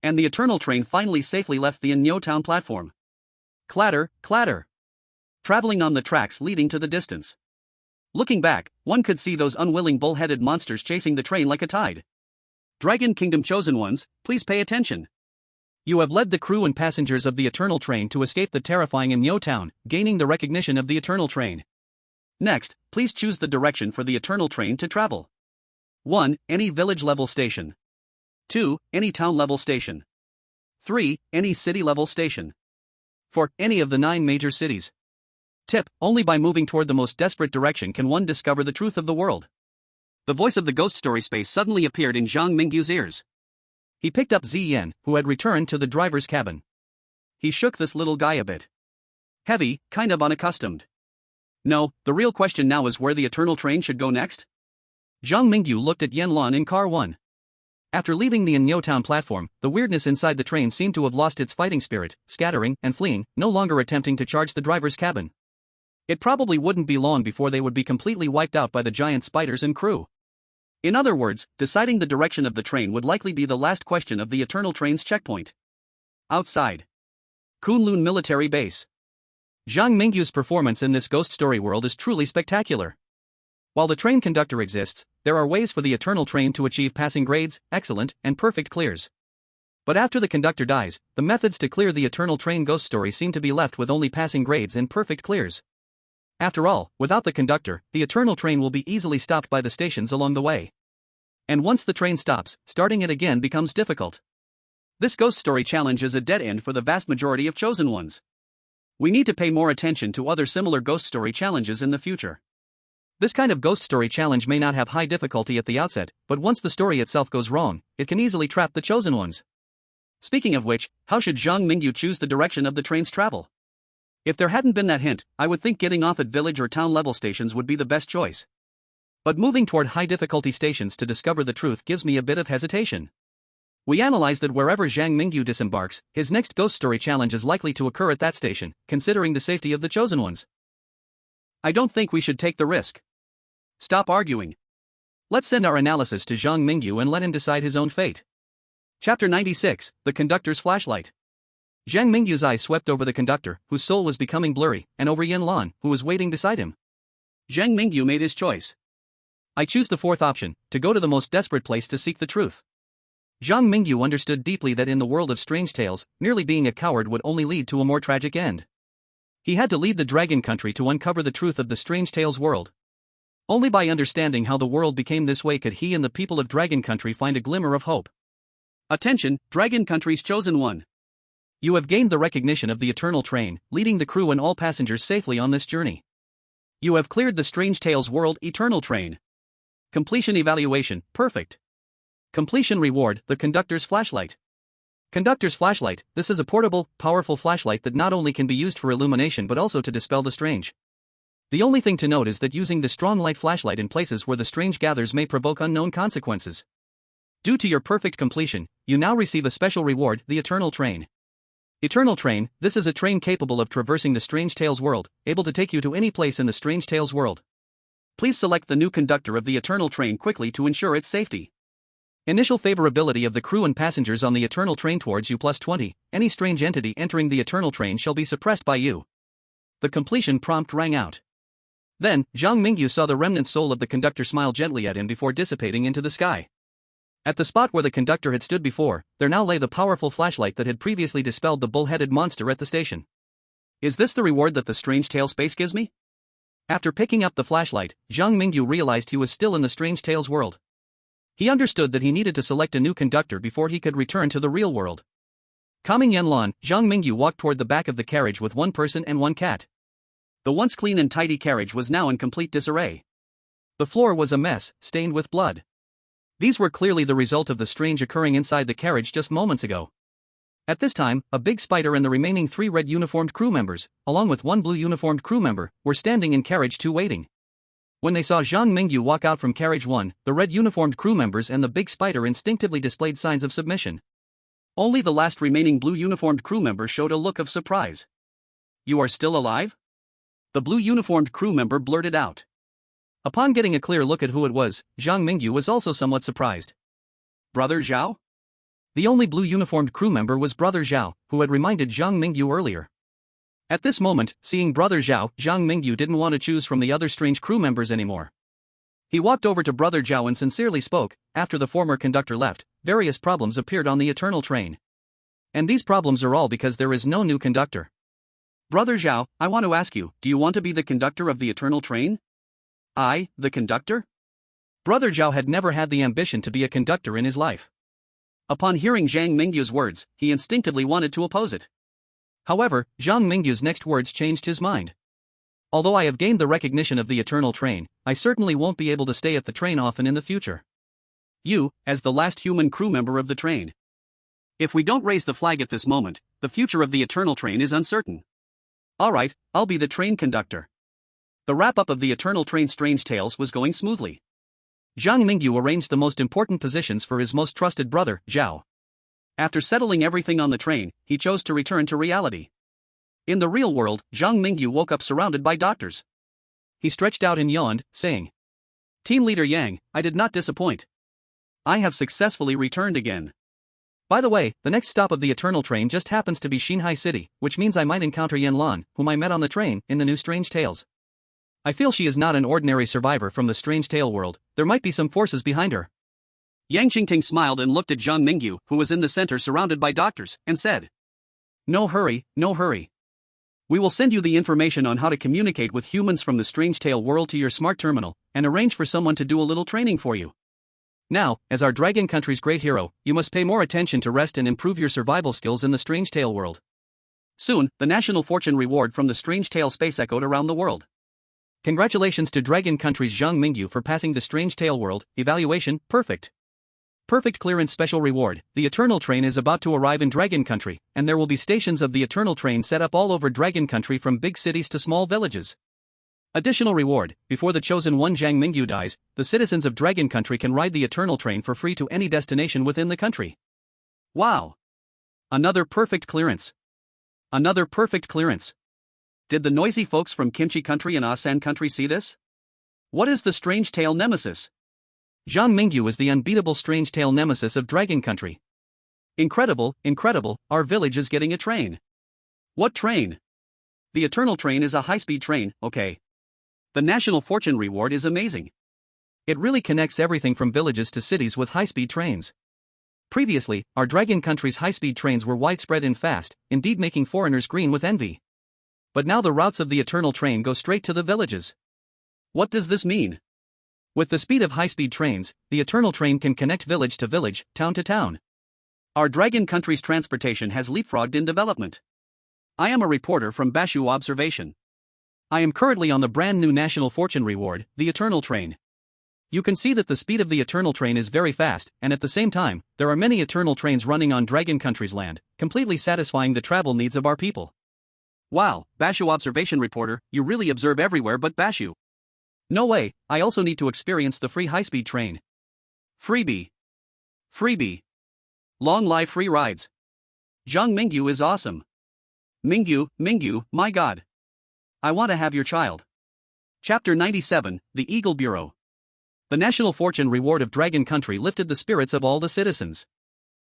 And the eternal train finally safely left the Inyo Town platform. Clatter, clatter. Traveling on the tracks leading to the distance. Looking back, one could see those unwilling bull-headed monsters chasing the train like a tide. Dragon Kingdom chosen ones, please pay attention. You have led the crew and passengers of the Eternal Train to escape the terrifying Inyo Town, gaining the recognition of the Eternal Train. Next, please choose the direction for the Eternal Train to travel. 1. Any village-level station. 2. Any town-level station. 3. Any city-level station. 4. Any of the 9 major cities. Tip: only by moving toward the most desperate direction can one discover the truth of the world. The voice of the ghost story space suddenly appeared in Zhang Mingyu's ears. He picked up Ziyan, who had returned to the driver's cabin. He shook this little guy a bit. Heavy, kind of unaccustomed. No, the real question now is where the Eternal Train should go next? Zhang Mingyu looked at Yanlan in Car 1. After leaving the Inyo Town platform, the weirdness inside the train seemed to have lost its fighting spirit, scattering and fleeing, no longer attempting to charge the driver's cabin. It probably wouldn't be long before they would be completely wiped out by the giant spiders and crew. In other words, deciding the direction of the train would likely be the last question of the Eternal Train's checkpoint. Outside Kunlun Military Base. Zhang Mingyu's performance in this ghost story world is truly spectacular. While the train conductor exists, there are ways for the Eternal Train to achieve passing grades, excellent, and perfect clears. But after the conductor dies, the methods to clear the Eternal Train ghost story seem to be left with only passing grades and perfect clears. After all, without the conductor, the Eternal Train will be easily stopped by the stations along the way. And once the train stops, starting it again becomes difficult. This ghost story challenge is a dead end for the vast majority of chosen ones. We need to pay more attention to other similar ghost story challenges in the future. This kind of ghost story challenge may not have high difficulty at the outset, but once the story itself goes wrong, it can easily trap the chosen ones. Speaking of which, how should Zhang Mingyu choose the direction of the train's travel? If there hadn't been that hint, I would think getting off at village or town level stations would be the best choice. But moving toward high difficulty stations to discover the truth gives me a bit of hesitation. We analyze that wherever Zhang Mingyu disembarks, his next ghost story challenge is likely to occur at that station, considering the safety of the chosen ones. I don't think we should take the risk. Stop arguing. Let's send our analysis to Zhang Mingyu and let him decide his own fate. Chapter 96, The Conductor's Flashlight. Zhang Mingyu's eyes swept over the conductor, whose soul was becoming blurry, and over Yanlan, who was waiting beside him. Zhang Mingyu made his choice. I choose the fourth option, to go to the most desperate place to seek the truth. Zhang Mingyu understood deeply that in the world of strange tales, merely being a coward would only lead to a more tragic end. He had to lead the dragon country to uncover the truth of the strange tales world. Only by understanding how the world became this way could he and the people of Dragon Country find a glimmer of hope. Attention, Dragon Country's chosen one. You have gained the recognition of the Eternal Train, leading the crew and all passengers safely on this journey. You have cleared the Strange Tales World Eternal Train. Completion evaluation, perfect. Completion reward, the Conductor's Flashlight. Conductor's Flashlight, this is a portable, powerful flashlight that not only can be used for illumination but also to dispel the strange. The only thing to note is that using the strong light flashlight in places where the strange gathers may provoke unknown consequences. Due to your perfect completion, you now receive a special reward, the Eternal Train. Eternal Train, this is a train capable of traversing the Strange Tales world, able to take you to any place in the Strange Tales world. Please select the new conductor of the Eternal Train quickly to ensure its safety. Initial favorability of the crew and passengers on the Eternal Train towards you +20. Any strange entity entering the Eternal Train shall be suppressed by you. The completion prompt rang out. Then, Zhang Mingyu saw the remnant soul of the conductor smile gently at him before dissipating into the sky. At the spot where the conductor had stood before, there now lay the powerful flashlight that had previously dispelled the bull-headed monster at the station. Is this the reward that the Strange Tale space gives me? After picking up the flashlight, Zhang Mingyu realized he was still in the Strange Tales world. He understood that he needed to select a new conductor before he could return to the real world. Calming Yanlan, Zhang Mingyu walked toward the back of the carriage with one person and one cat. The once clean and tidy carriage was now in complete disarray. The floor was a mess, stained with blood. These were clearly the result of the strange occurring inside the carriage just moments ago. At this time, a big spider and the remaining 3 red uniformed crew members, along with 1 blue uniformed crew member, were standing in carriage 2 waiting. When they saw Zhang Mingyu walk out from carriage 1, the red uniformed crew members and the big spider instinctively displayed signs of submission. Only the last remaining blue uniformed crew member showed a look of surprise. "You are still alive?" The blue uniformed crew member blurted out. Upon getting a clear look at who it was, Zhang Mingyu was also somewhat surprised. "Brother Zhao?" The only blue uniformed crew member was Brother Zhao, who had reminded Zhang Mingyu earlier. At this moment, seeing Brother Zhao, Zhang Mingyu didn't want to choose from the other strange crew members anymore. He walked over to Brother Zhao and sincerely spoke. After the former conductor left, various problems appeared on the Eternal Train. And these problems are all because there is no new conductor. "Brother Zhao, I want to ask you, do you want to be the conductor of the Eternal Train?" "I, the conductor?" Brother Zhao had never had the ambition to be a conductor in his life. Upon hearing Zhang Mingyu's words, he instinctively wanted to oppose it. However, Zhang Mingyu's next words changed his mind. "Although I have gained the recognition of the Eternal Train, I certainly won't be able to stay at the train often in the future. You, as the last human crew member of the train. If we don't raise the flag at this moment, the future of the Eternal Train is uncertain. Alright, I'll be the train conductor." The wrap-up of the Eternal Train Strange Tales was going smoothly. Zhang Mingyu arranged the most important positions for his most trusted brother, Zhao. After settling everything on the train, he chose to return to reality. In the real world, Zhang Mingyu woke up surrounded by doctors. He stretched out and yawned, saying, "Team Leader Yang, I did not disappoint. I have successfully returned again. By the way, the next stop of the Eternal Train just happens to be Xinhai City, which means I might encounter Yanlan, whom I met on the train, in the new Strange Tales. I feel she is not an ordinary survivor from the Strange Tale world, there might be some forces behind her." Yang Qingting smiled and looked at Zhang Mingyu, who was in the center surrounded by doctors, and said, "No hurry, no hurry. We will send you the information on how to communicate with humans from the Strange Tale world to your smart terminal, and arrange for someone to do a little training for you. Now, as our Dragon Country's great hero, you must pay more attention to rest and improve your survival skills in the Strange Tale world." Soon, the national fortune reward from the Strange Tale space echoed around the world. Congratulations to Dragon Country's Zhang Mingyu for passing the Strange Tale world, evaluation, perfect. Perfect clearance special reward. The Eternal Train is about to arrive in Dragon Country, and there will be stations of the Eternal Train set up all over Dragon Country from big cities to small villages. Additional reward, before the chosen one Zhang Mingyu dies, the citizens of Dragon Country can ride the Eternal Train for free to any destination within the country. Wow! Another perfect clearance. Another perfect clearance. Did the noisy folks from Kimchi Country and Asan Country see this? What is the Strange Tale Nemesis? Zhang Mingyu is the unbeatable Strange Tale Nemesis of Dragon Country. Incredible, incredible, our village is getting a train. What train? The Eternal Train is a high-speed train, okay. The national fortune reward is amazing. It really connects everything from villages to cities with high-speed trains. Previously, our Dragon Country's high-speed trains were widespread and fast, indeed making foreigners green with envy. But now the routes of the Eternal Train go straight to the villages. What does this mean? With the speed of high-speed trains, the Eternal Train can connect village to village, town to town. Our Dragon Country's transportation has leapfrogged in development. I am a reporter from Bashu Observation. I am currently on the brand new national fortune reward, the Eternal Train. You can see that the speed of the Eternal Train is very fast, and at the same time, there are many Eternal Trains running on Dragon Country's land, completely satisfying the travel needs of our people. Wow, Bashu Observation Reporter, you really observe everywhere but Bashu. No way, I also need to experience the free high-speed train. Freebie. Freebie. Long live free rides. Zhang Mingyu is awesome. Mingyu, my god. I want to have your child. Chapter 97, The Eagle Bureau. The national fortune reward of Dragon Country lifted the spirits of all the citizens.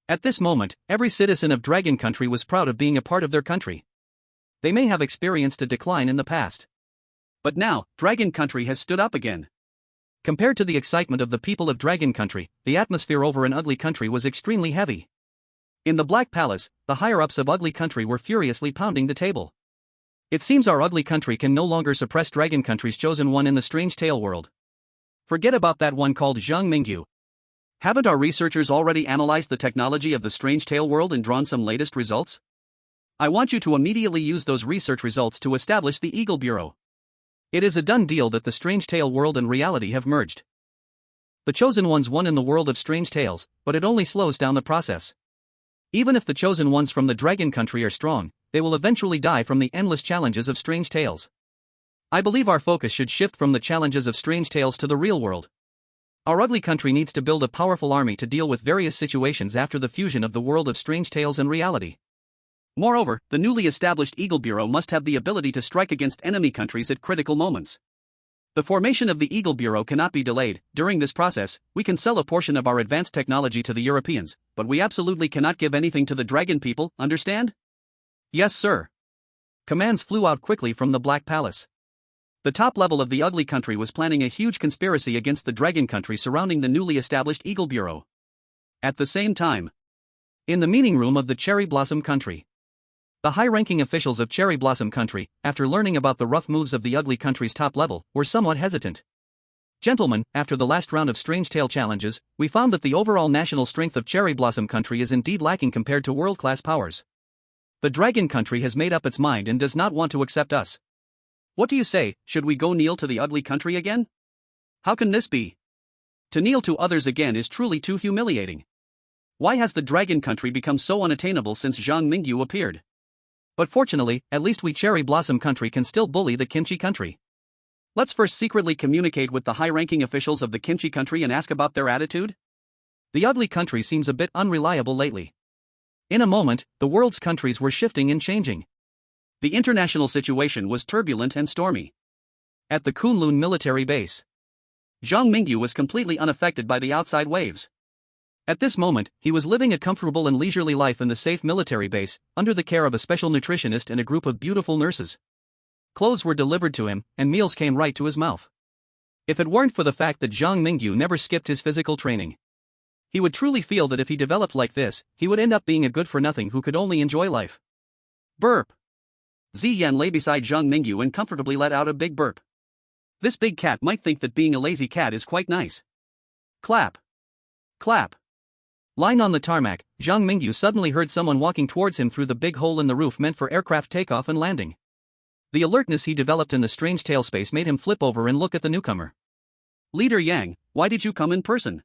At this moment, every citizen of Dragon Country was proud of being a part of their country. They may have experienced a decline in the past, but now, Dragon Country has stood up again. Compared to the excitement of the people of Dragon Country, the atmosphere over an Ugly Country was extremely heavy. In the Black Palace, the higher-ups of Ugly Country were furiously pounding the table. It seems our Ugly Country can no longer suppress Dragon Country's chosen one in the Strange Tale world. Forget about that one called Zhang Mingyu. Haven't our researchers already analyzed the technology of the Strange Tale world and drawn some latest results? I want you to immediately use those research results to establish the Eagle Bureau. It is a done deal that the Strange Tale world and reality have merged. The chosen ones won in the world of Strange Tales, but it only slows down the process. Even if the chosen ones from the Dragon Country are strong, they will eventually die from the endless challenges of Strange Tales. I believe our focus should shift from the challenges of Strange Tales to the real world. Our Ugly Country needs to build a powerful army to deal with various situations after the fusion of the world of Strange Tales and reality. Moreover, the newly established Eagle Bureau must have the ability to strike against enemy countries at critical moments. The formation of the Eagle Bureau cannot be delayed. During this process, we can sell a portion of our advanced technology to the Europeans, but we absolutely cannot give anything to the Dragon people, understand? Yes, sir. Commands flew out quickly from the Black Palace. The top level of the Ugly Country was planning a huge conspiracy against the Dragon Country surrounding the newly established Eagle Bureau. At the same time, in the meeting room of the Cherry Blossom Country, the high-ranking officials of Cherry Blossom Country, after learning about the rough moves of the Ugly Country's top level, were somewhat hesitant. Gentlemen, after the last round of Strange Tale challenges, we found that the overall national strength of Cherry Blossom Country is indeed lacking compared to world-class powers. The Dragon Country has made up its mind and does not want to accept us. What do you say, should we go kneel to the Ugly Country again? How can this be? To kneel to others again is truly too humiliating. Why has the Dragon Country become so unattainable since Zhang Mingyu appeared? But fortunately, at least we Cherry Blossom Country can still bully the Kimchi Country. Let's first secretly communicate with the high-ranking officials of the Kimchi Country and ask about their attitude. The Ugly Country seems a bit unreliable lately. In a moment, the world's countries were shifting and changing. The international situation was turbulent and stormy. At the Kunlun military base, Zhang Mingyu was completely unaffected by the outside waves. At this moment, he was living a comfortable and leisurely life in the safe military base, under the care of a special nutritionist and a group of beautiful nurses. Clothes were delivered to him, and meals came right to his mouth. If it weren't for the fact that Zhang Mingyu never skipped his physical training, he would truly feel that if he developed like this, he would end up being a good-for-nothing who could only enjoy life. Burp. Ziyan lay beside Zhang Mingyu and comfortably let out a big burp. This big cat might think that being a lazy cat is quite nice. Clap. Clap. Lying on the tarmac, Zhang Mingyu suddenly heard someone walking towards him through the big hole in the roof meant for aircraft takeoff and landing. The alertness he developed in the Strange Tale space made him flip over and look at the newcomer. Leader Yang, why did you come in person?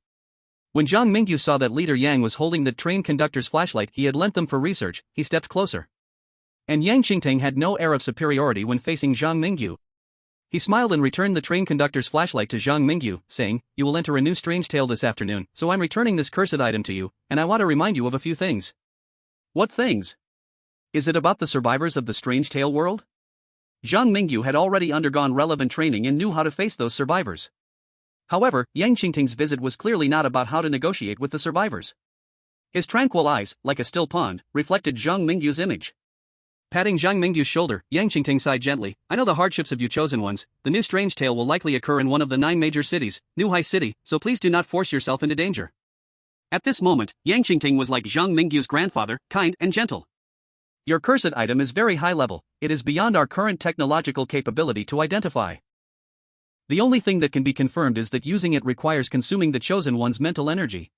When Zhang Mingyu saw that Leader Yang was holding the train conductor's flashlight he had lent them for research, he stepped closer. And Yang Qingtang had no air of superiority when facing Zhang Mingyu. He smiled and returned the train conductor's flashlight to Zhang Mingyu, saying, "You will enter a new Strange Tale this afternoon, so I'm returning this cursed item to you, and I want to remind you of a few things." What things? Is it about the survivors of the Strange Tale world? Zhang Mingyu had already undergone relevant training and knew how to face those survivors. However, Yang Qingtang's visit was clearly not about how to negotiate with the survivors. His tranquil eyes, like a still pond, reflected Zhang Mingyu's image. Patting Zhang Mingyu's shoulder, Yang Qingtang sighed gently. "I know the hardships of you chosen ones. The new Strange Tale will likely occur in one of the 9 major cities, New High City, so please do not force yourself into danger." At this moment, Yang Qingtang was like Zhang Mingyu's grandfather, kind and gentle. "Your cursed item is very high level. It is beyond our current technological capability to identify. The only thing that can be confirmed is that using it requires consuming the chosen one's mental energy.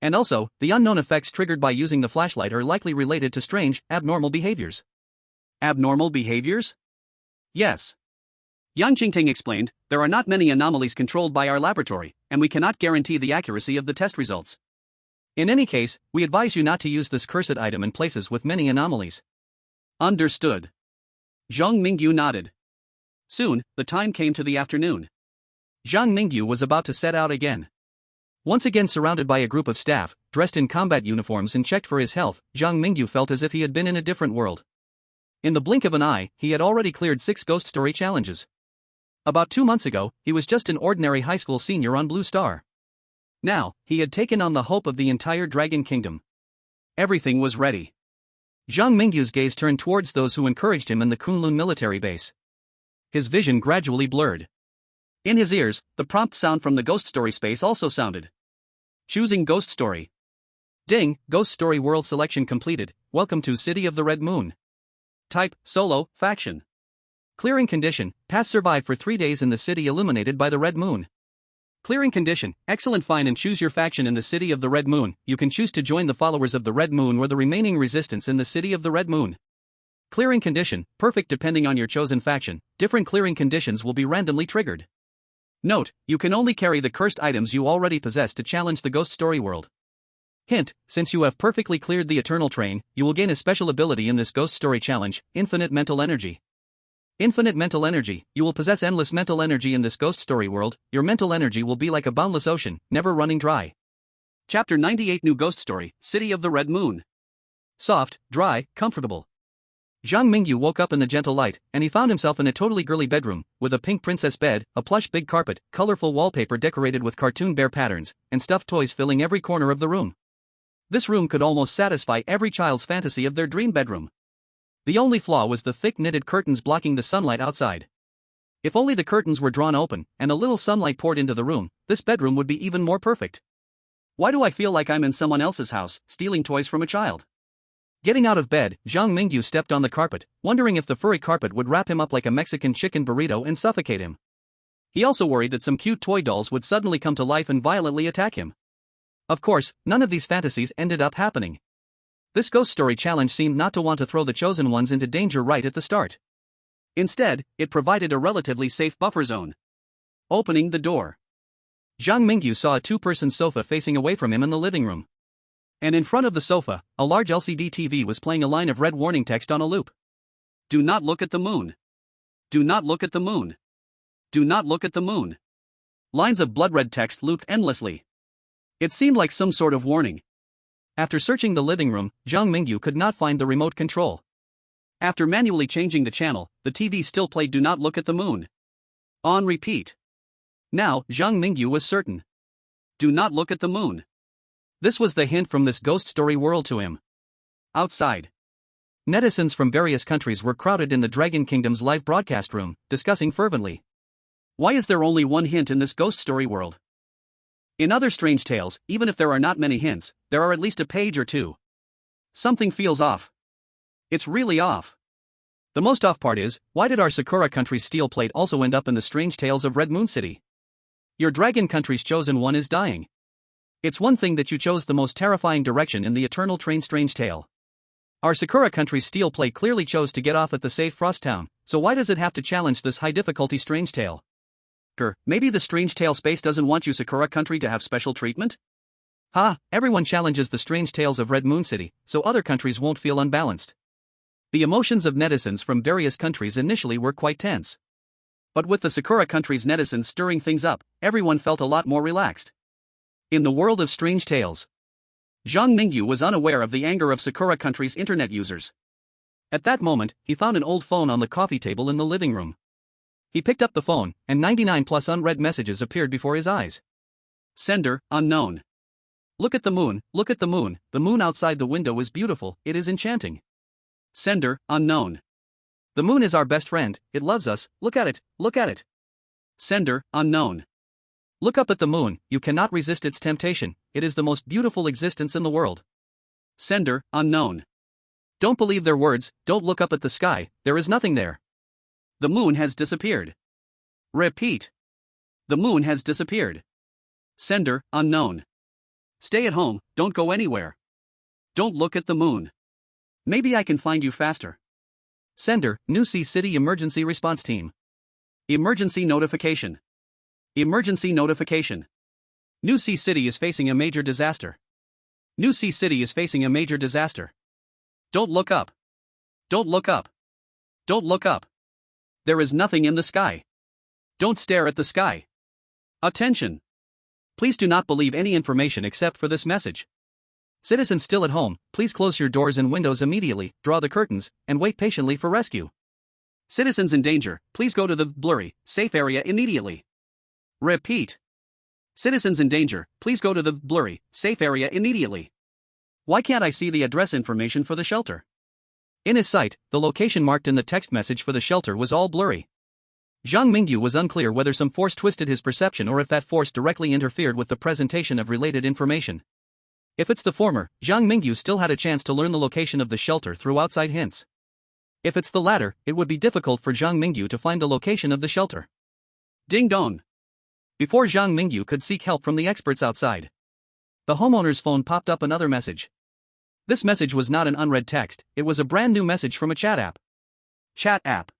And also, the unknown effects triggered by using the flashlight are likely related to strange, abnormal behaviors." Abnormal behaviors? Yes. Yang Qingtang explained, "There are not many anomalies controlled by our laboratory, and we cannot guarantee the accuracy of the test results. In any case, we advise you not to use this cursed item in places with many anomalies." Understood. Zhang Mingyu nodded. Soon, the time came to the afternoon. Zhang Mingyu was about to set out again. Once again surrounded by a group of staff, dressed in combat uniforms and checked for his health, Zhang Mingyu felt as if he had been in a different world. In the blink of an eye, he had already cleared 6 ghost story challenges. About 2 months ago, he was just an ordinary high school senior on Blue Star. Now, he had taken on the hope of the entire Dragon Kingdom. Everything was ready. Zhang Mingyu's gaze turned towards those who encouraged him in the Kunlun military base. His vision gradually blurred. In his ears, the prompt sound from the ghost story space also sounded. Choosing ghost story. Ding, ghost story world selection completed. Welcome to City of the Red Moon. Type, solo, faction. Clearing condition, pass survive for 3 days in the city illuminated by the red moon. Clearing condition, excellent find and choose your faction in the City of the Red Moon. You can choose to join the followers of the Red Moon or the remaining resistance in the City of the Red Moon. Clearing condition, perfect depending on your chosen faction. Different clearing conditions will be randomly triggered. Note, you can only carry the cursed items you already possess to challenge the ghost story world. Hint, since you have perfectly cleared the Eternal Train, you will gain a special ability in this ghost story challenge, Infinite Mental Energy. Infinite mental energy, you will possess endless mental energy in this ghost story world. Your mental energy will be like a boundless ocean, never running dry. Chapter 98 New Ghost Story, City of the Red Moon. Soft, dry, comfortable. Zhang Mingyu woke up in the gentle light, and he found himself in a totally girly bedroom, with a pink princess bed, a plush big carpet, colorful wallpaper decorated with cartoon bear patterns, and stuffed toys filling every corner of the room. This room could almost satisfy every child's fantasy of their dream bedroom. The only flaw was the thick knitted curtains blocking the sunlight outside. If only the curtains were drawn open, and a little sunlight poured into the room, this bedroom would be even more perfect. Why do I feel like I'm in someone else's house, stealing toys from a child? Getting out of bed, Zhang Mingyu stepped on the carpet, wondering if the furry carpet would wrap him up like a Mexican chicken burrito and suffocate him. He also worried that some cute toy dolls would suddenly come to life and violently attack him. Of course, none of these fantasies ended up happening. This ghost story challenge seemed not to want to throw the chosen ones into danger right at the start. Instead, it provided a relatively safe buffer zone. Opening the door. Zhang Mingyu saw a two-person sofa facing away from him in the living room. And in front of the sofa, a large LCD TV was playing a line of red warning text on a loop. Do not look at the moon. Do not look at the moon. Do not look at the moon. Lines of blood-red text looped endlessly. It seemed like some sort of warning. After searching the living room, Zhang Mingyu could not find the remote control. After manually changing the channel, the TV still played Do Not Look at the Moon. On repeat. Now, Zhang Mingyu was certain. Do not look at the moon. This was the hint from this ghost story world to him. Outside. Netizens from various countries were crowded in the Dragon Kingdom's live broadcast room, discussing fervently. Why is there only one hint in this ghost story world? In other strange tales, even if there are not many hints, there are at least a page or two. Something feels off. It's really off. The most off part is, why did our Sakura country's steel plate also end up in the strange tales of Red Moon City? Your dragon country's chosen one is dying. It's one thing that you chose the most terrifying direction in the Eternal Train strange tale. Our Sakura country's steel plate clearly chose to get off at the safe Frost Town, so why does it have to challenge this high difficulty strange tale? Maybe the strange tale space doesn't want you Sakura country to have special treatment? Everyone challenges the strange tales of Red Moon City, so other countries won't feel unbalanced. The emotions of netizens from various countries initially were quite tense. But with the Sakura country's netizens stirring things up, everyone felt a lot more relaxed. In the world of strange tales, Zhang Mingyu was unaware of the anger of Sakura country's internet users. At that moment, he found an old phone on the coffee table in the living room. He picked up the phone, and 99 plus unread messages appeared before his eyes. Sender, unknown. Look at the moon, the moon outside the window is beautiful, it is enchanting. Sender, unknown. The moon is our best friend, it loves us, look at it, look at it. Sender, unknown. Look up at the moon, you cannot resist its temptation, it is the most beautiful existence in the world. Sender, unknown. Don't believe their words, don't look up at the sky, there is nothing there. The moon has disappeared. Repeat. The moon has disappeared. Sender, unknown. Stay at home, don't go anywhere. Don't look at the moon. Maybe I can find you faster. Sender, New Sea City Emergency Response Team. Emergency notification. Emergency notification. New Sea City is facing a major disaster. New Sea City is facing a major disaster. Don't look up. Don't look up. Don't look up. There is nothing in the sky. Don't stare at the sky. Attention. Please do not believe any information except for this message. Citizens still at home, please close your doors and windows immediately, draw the curtains, and wait patiently for rescue. Citizens in danger, please go to the blurry, safe area immediately. Repeat. Citizens in danger, please go to the blurry, safe area immediately. Why can't I see the address information for the shelter? In his sight, the location marked in the text message for the shelter was all blurry. Zhang Mingyu was unclear whether some force twisted his perception or if that force directly interfered with the presentation of related information. If it's the former, Zhang Mingyu still had a chance to learn the location of the shelter through outside hints. If it's the latter, it would be difficult for Zhang Mingyu to find the location of the shelter. Ding dong. Before Zhang Mingyu could seek help from the experts outside, the homeowner's phone popped up another message. This message was not an unread text, it was a brand new message from a chat app. Chat app.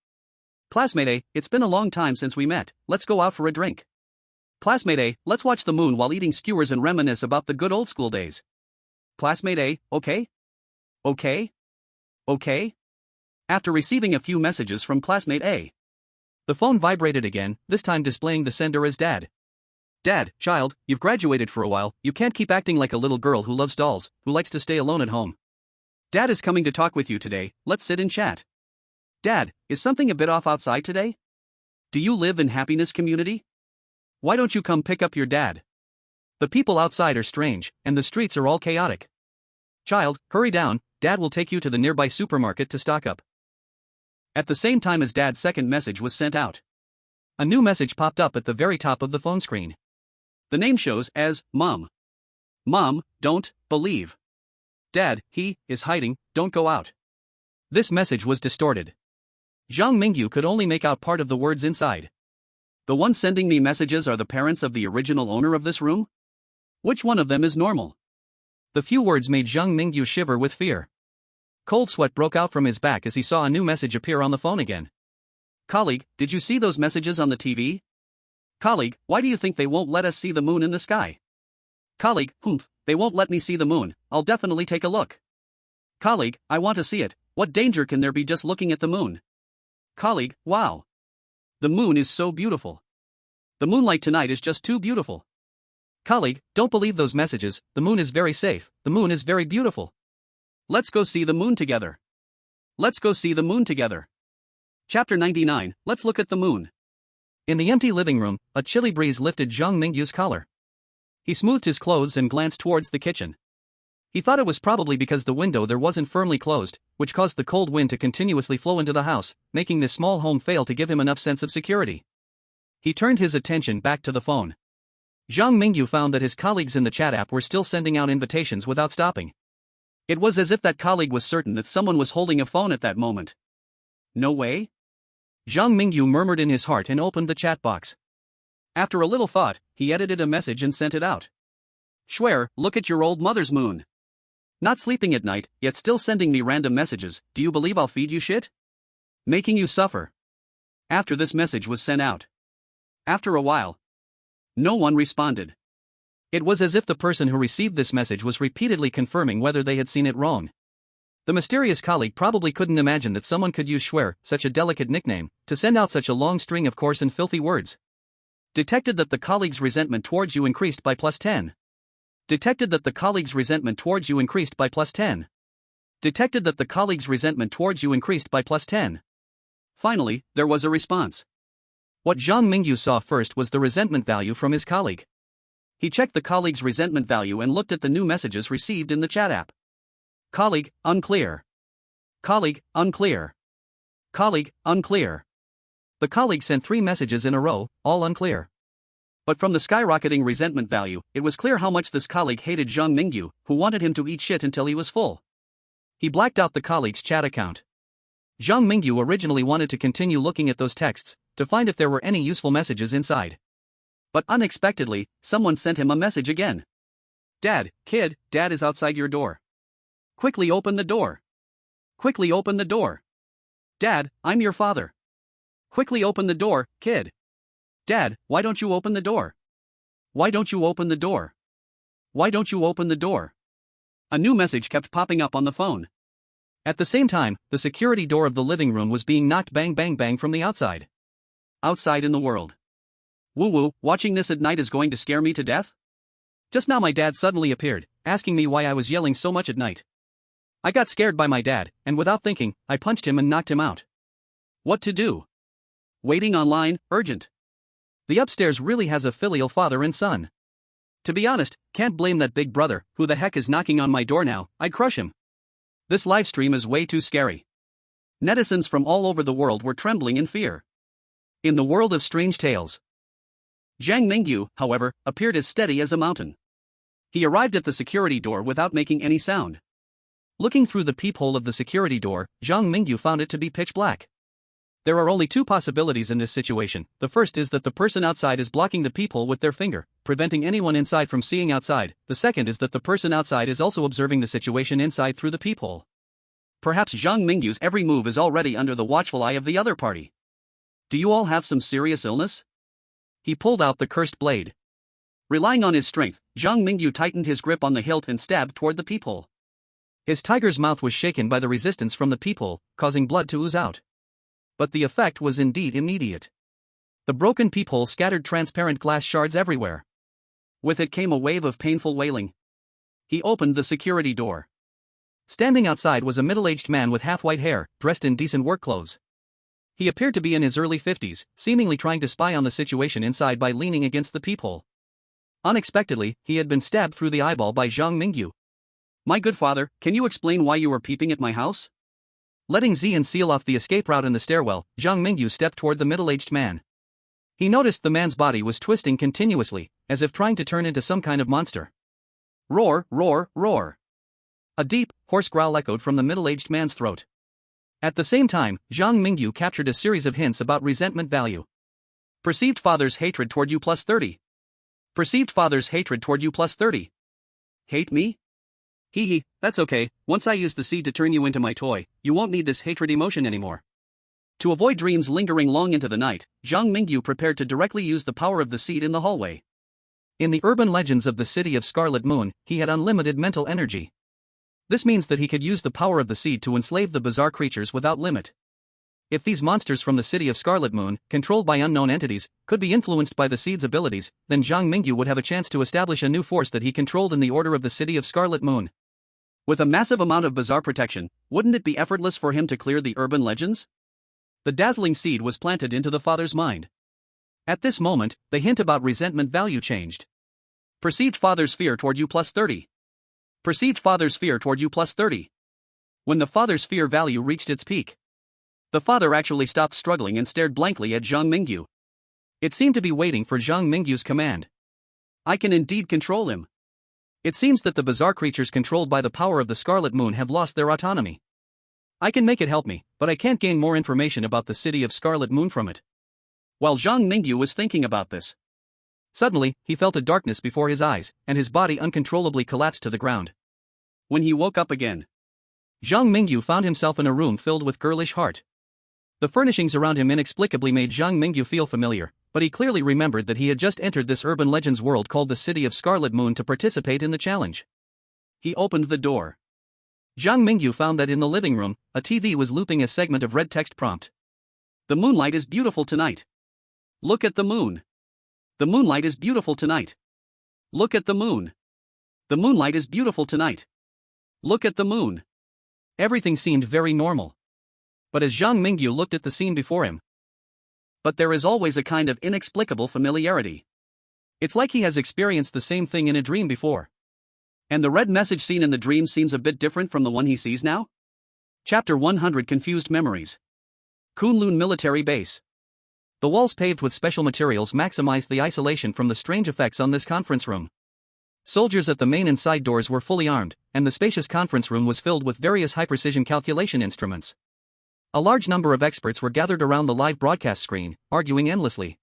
Classmate A, it's been a long time since we met, let's go out for a drink. Classmate A, let's watch the moon while eating skewers and reminisce about the good old school days. Classmate A, okay? Okay? Okay? After receiving a few messages from classmate A, the phone vibrated again, this time displaying the sender as Dad. Dad, child, you've graduated for a while, you can't keep acting like a little girl who loves dolls, who likes to stay alone at home. Dad is coming to talk with you today, let's sit and chat. Dad, is something a bit off outside today? Do you live in happiness community? Why don't you come pick up your dad? The people outside are strange, and the streets are all chaotic. Child, hurry down, Dad will take you to the nearby supermarket to stock up. At the same time as Dad's second message was sent out, a new message popped up at the very top of the phone screen. The name shows as Mom. Mom, don't believe. Dad, he is hiding, don't go out. This message was distorted. Zhang Mingyu could only make out part of the words inside. The ones sending me messages are the parents of the original owner of this room? Which one of them is normal? The few words made Zhang Mingyu shiver with fear. Cold sweat broke out from his back as he saw a new message appear on the phone again. Colleague, did you see those messages on the TV? Colleague, why do you think they won't let us see the moon in the sky? Colleague, they won't let me see the moon, I'll definitely take a look. Colleague, I want to see it, what danger can there be just looking at the moon? Colleague, wow. The moon is so beautiful. The moonlight tonight is just too beautiful. Colleague, don't believe those messages, the moon is very safe, the moon is very beautiful. Let's go see the moon together. Let's go see the moon together. Chapter 99, let's look at the moon. In the empty living room, a chilly breeze lifted Zhang Mingyu's collar. He smoothed his clothes and glanced towards the kitchen. He thought it was probably because the window there wasn't firmly closed, which caused the cold wind to continuously flow into the house, making this small home fail to give him enough sense of security. He turned his attention back to the phone. Zhang Mingyu found that his colleagues in the chat app were still sending out invitations without stopping. It was as if that colleague was certain that someone was holding a phone at that moment. No way? Zhang Mingyu murmured in his heart and opened the chat box. After a little thought, he edited a message and sent it out. Schwer, look at your old mother's moon. Not sleeping at night, yet still sending me random messages, do you believe I'll feed you shit? Making you suffer. After this message was sent out. After a while, no one responded. It was as if the person who received this message was repeatedly confirming whether they had seen it wrong. The mysterious colleague probably couldn't imagine that someone could use Schwer, such a delicate nickname, to send out such a long string of coarse and filthy words. Detected that the colleague's resentment towards you increased by +10. Detected that the colleague's resentment towards you increased by +10. Detected that the colleague's resentment towards you increased by +10. Finally, there was a response. What Zhang Mingyu saw first was the resentment value from his colleague. He checked the colleague's resentment value and looked at the new messages received in the chat app. Colleague, unclear. Colleague, unclear. Colleague, unclear. The colleague sent 3 messages in a row, all unclear. But from the skyrocketing resentment value, it was clear how much this colleague hated Zhang Mingyu, who wanted him to eat shit until he was full. He blacked out the colleague's chat account. Zhang Mingyu originally wanted to continue looking at those texts, to find if there were any useful messages inside. But unexpectedly, someone sent him a message again. Dad, kid, Dad is outside your door. Quickly open the door. Quickly open the door. Dad, I'm your father. Quickly open the door, kid. Dad, why don't you open the door? Why don't you open the door? Why don't you open the door? A new message kept popping up on the phone. At the same time, the security door of the living room was being knocked bang bang bang from the outside. Outside in the world. Woo-woo, watching this at night is going to scare me to death? Just now my dad suddenly appeared, asking me why I was yelling so much at night. I got scared by my dad, and without thinking, I punched him and knocked him out. What to do? Waiting online, urgent. The upstairs really has a filial father and son. To be honest, can't blame that big brother. Who the heck is knocking on my door now? I'd crush him. This livestream is way too scary. Netizens from all over the world were trembling in fear. In the world of strange tales, Zhang Mingyu, however, appeared as steady as a mountain. He arrived at the security door without making any sound. Looking through the peephole of the security door, Zhang Mingyu found it to be pitch black. There are only two possibilities in this situation. The first is that the person outside is blocking the peephole with their finger, preventing anyone inside from seeing outside. The second is that the person outside is also observing the situation inside through the peephole. Perhaps Zhang Mingyu's every move is already under the watchful eye of the other party. Do you all have some serious illness? He pulled out the cursed blade. Relying on his strength, Zhang Mingyu tightened his grip on the hilt and stabbed toward the peephole. His tiger's mouth was shaken by the resistance from the peephole, causing blood to ooze out. But the effect was indeed immediate. The broken peephole scattered transparent glass shards everywhere. With it came a wave of painful wailing. He opened the security door. Standing outside was a middle-aged man with half-white hair, dressed in decent work clothes. He appeared to be in his early 50s, seemingly trying to spy on the situation inside by leaning against the peephole. Unexpectedly, he had been stabbed through the eyeball by Zhang Mingyu. My good father, can you explain why you were peeping at my house? Letting Zian seal off the escape route in the stairwell, Zhang Mingyu stepped toward the middle-aged man. He noticed the man's body was twisting continuously, as if trying to turn into some kind of monster. Roar, roar, roar. A deep, hoarse growl echoed from the middle-aged man's throat. At the same time, Zhang Mingyu captured a series of hints about resentment value. Perceived father's hatred toward you plus 30. Perceived father's hatred toward you plus 30. Hate me? Hee hee, that's okay. Once I use the seed to turn you into my toy, you won't need this hatred emotion anymore. To avoid dreams lingering long into the night, Zhang Mingyu prepared to directly use the power of the seed in the hallway. In the urban legends of the city of Scarlet Moon, he had unlimited mental energy. This means that he could use the power of the seed to enslave the bizarre creatures without limit. If these monsters from the city of Scarlet Moon, controlled by unknown entities, could be influenced by the seed's abilities, then Zhang Mingyu would have a chance to establish a new force that he controlled in the order of the city of Scarlet Moon. With a massive amount of bizarre protection, wouldn't it be effortless for him to clear the urban legends? The dazzling seed was planted into the father's mind. At this moment, the hint about resentment value changed. Perceived father's fear toward you plus 30. Perceived father's fear toward you plus 30. When the father's fear value reached its peak, the father actually stopped struggling and stared blankly at Zhang Mingyu. It seemed to be waiting for Zhang Mingyu's command. I can indeed control him. It seems that the bizarre creatures controlled by the power of the Scarlet Moon have lost their autonomy. I can make it help me, but I can't gain more information about the city of Scarlet Moon from it. While Zhang Mingyu was thinking about this, suddenly, he felt a darkness before his eyes, and his body uncontrollably collapsed to the ground. When he woke up again, Zhang Mingyu found himself in a room filled with girlish heart. The furnishings around him inexplicably made Zhang Mingyu feel familiar, but he clearly remembered that he had just entered this urban legends world called the City of Scarlet Moon to participate in the challenge. He opened the door. Zhang Mingyu found that in the living room, a TV was looping a segment of red text prompt. The moonlight is beautiful tonight. Look at the moon. The moonlight is beautiful tonight. Look at the moon. The moonlight is beautiful tonight. Look at the moon. Everything seemed very normal. But as Zhang Mingyu looked at the scene before him, but there is always a kind of inexplicable familiarity. It's like he has experienced the same thing in a dream before. And the red message seen in the dream seems a bit different from the one he sees now? Chapter 100 Confused Memories. Kunlun Military Base. The walls paved with special materials maximized the isolation from the strange effects on this conference room. Soldiers at the main and side doors were fully armed, and the spacious conference room was filled with various high-precision calculation instruments. A large number of experts were gathered around the live broadcast screen, arguing endlessly.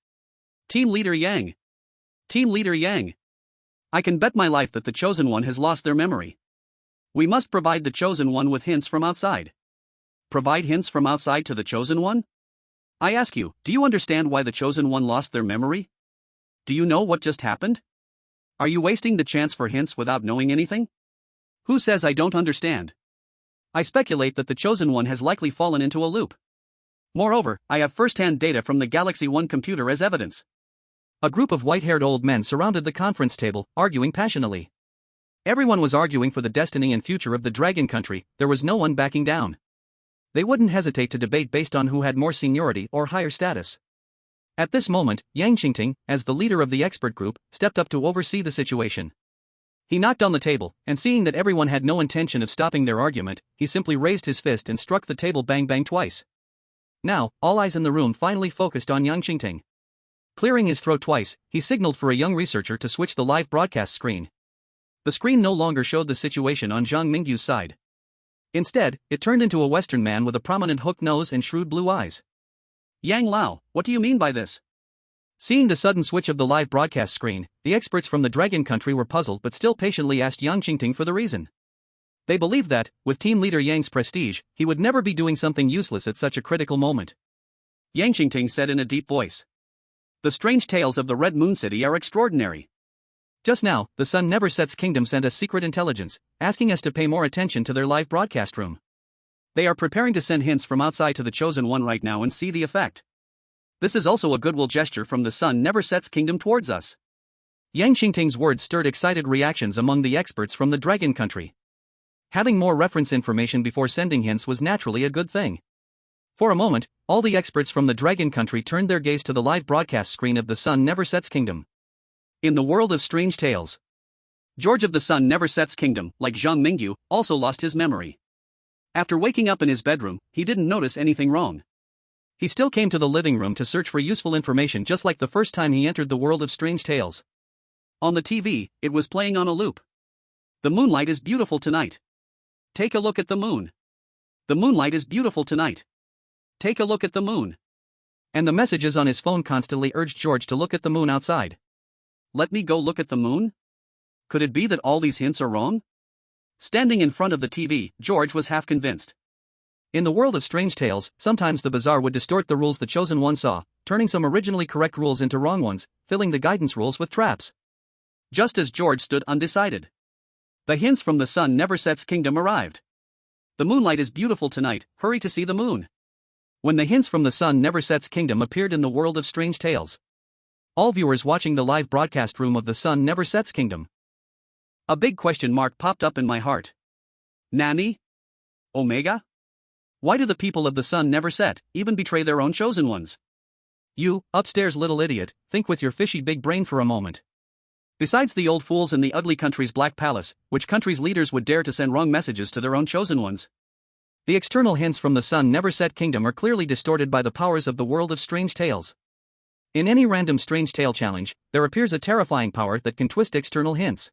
Team Leader Yang. Team Leader Yang. I can bet my life that the Chosen One has lost their memory. We must provide the Chosen One with hints from outside. Provide hints from outside to the Chosen One? I ask you, do you understand why the Chosen One lost their memory? Do you know what just happened? Are you wasting the chance for hints without knowing anything? Who says I don't understand? I speculate that the Chosen One has likely fallen into a loop. Moreover, I have first-hand data from the Galaxy 1 computer as evidence. A group of white-haired old men surrounded the conference table, arguing passionately. Everyone was arguing for the destiny and future of the Dragon Country, there was no one backing down. They wouldn't hesitate to debate based on who had more seniority or higher status. At this moment, Yang Qingting, as the leader of the expert group, stepped up to oversee the situation. He knocked on the table, and seeing that everyone had no intention of stopping their argument, he simply raised his fist and struck the table bang bang twice. Now, all eyes in the room finally focused on Yang Qingting. Clearing his throat twice, he signaled for a young researcher to switch the live broadcast screen. The screen no longer showed the situation on Zhang Mingyu's side. Instead, it turned into a Western man with a prominent hooked nose and shrewd blue eyes. Yang Lao, what do you mean by this? Seeing the sudden switch of the live broadcast screen, the experts from the Dragon Country were puzzled but still patiently asked Yang Qingting for the reason. They believed that, with team leader Yang's prestige, he would never be doing something useless at such a critical moment. Yang Qingting said in a deep voice. The strange tales of the Red Moon City are extraordinary. Just now, the Sun Never Sets Kingdom sent us secret intelligence, asking us to pay more attention to their live broadcast room. They are preparing to send hints from outside to the Chosen One right now and see the effect. This is also a goodwill gesture from the Sun Never Sets Kingdom towards us. Yang Qingting's words stirred excited reactions among the experts from the Dragon Country. Having more reference information before sending hints was naturally a good thing. For a moment, all the experts from the Dragon Country turned their gaze to the live broadcast screen of the Sun Never Sets Kingdom. In the world of strange tales, George of the Sun Never Sets Kingdom, like Zhang Mingyu, also lost his memory. After waking up in his bedroom, he didn't notice anything wrong. He still came to the living room to search for useful information just like the first time he entered the world of strange tales. On the TV, it was playing on a loop. The moonlight is beautiful tonight. Take a look at the moon. The moonlight is beautiful tonight. Take a look at the moon. And the messages on his phone constantly urged George to look at the moon outside. Let me go look at the moon? Could it be that all these hints are wrong? Standing in front of the TV, George was half convinced. In the world of strange tales, sometimes the bizarre would distort the rules the Chosen One saw, turning some originally correct rules into wrong ones, filling the guidance rules with traps. Just as George stood undecided, the hints from the Sun Never Sets Kingdom arrived. The moonlight is beautiful tonight, hurry to see the moon. When the hints from the Sun Never Sets Kingdom appeared in the world of strange tales, all viewers watching the live broadcast room of the Sun Never Sets Kingdom, a big question mark popped up in my heart. Nani? Omega? Why do the people of the Sun Never Set even betray their own chosen ones? You, upstairs little idiot, think with your fishy big brain for a moment. Besides the old fools in the ugly country's black palace, which country's leaders would dare to send wrong messages to their own chosen ones? The external hints from the Sun Never Set Kingdom are clearly distorted by the powers of the world of strange tales. In any random strange tale challenge, there appears a terrifying power that can twist external hints.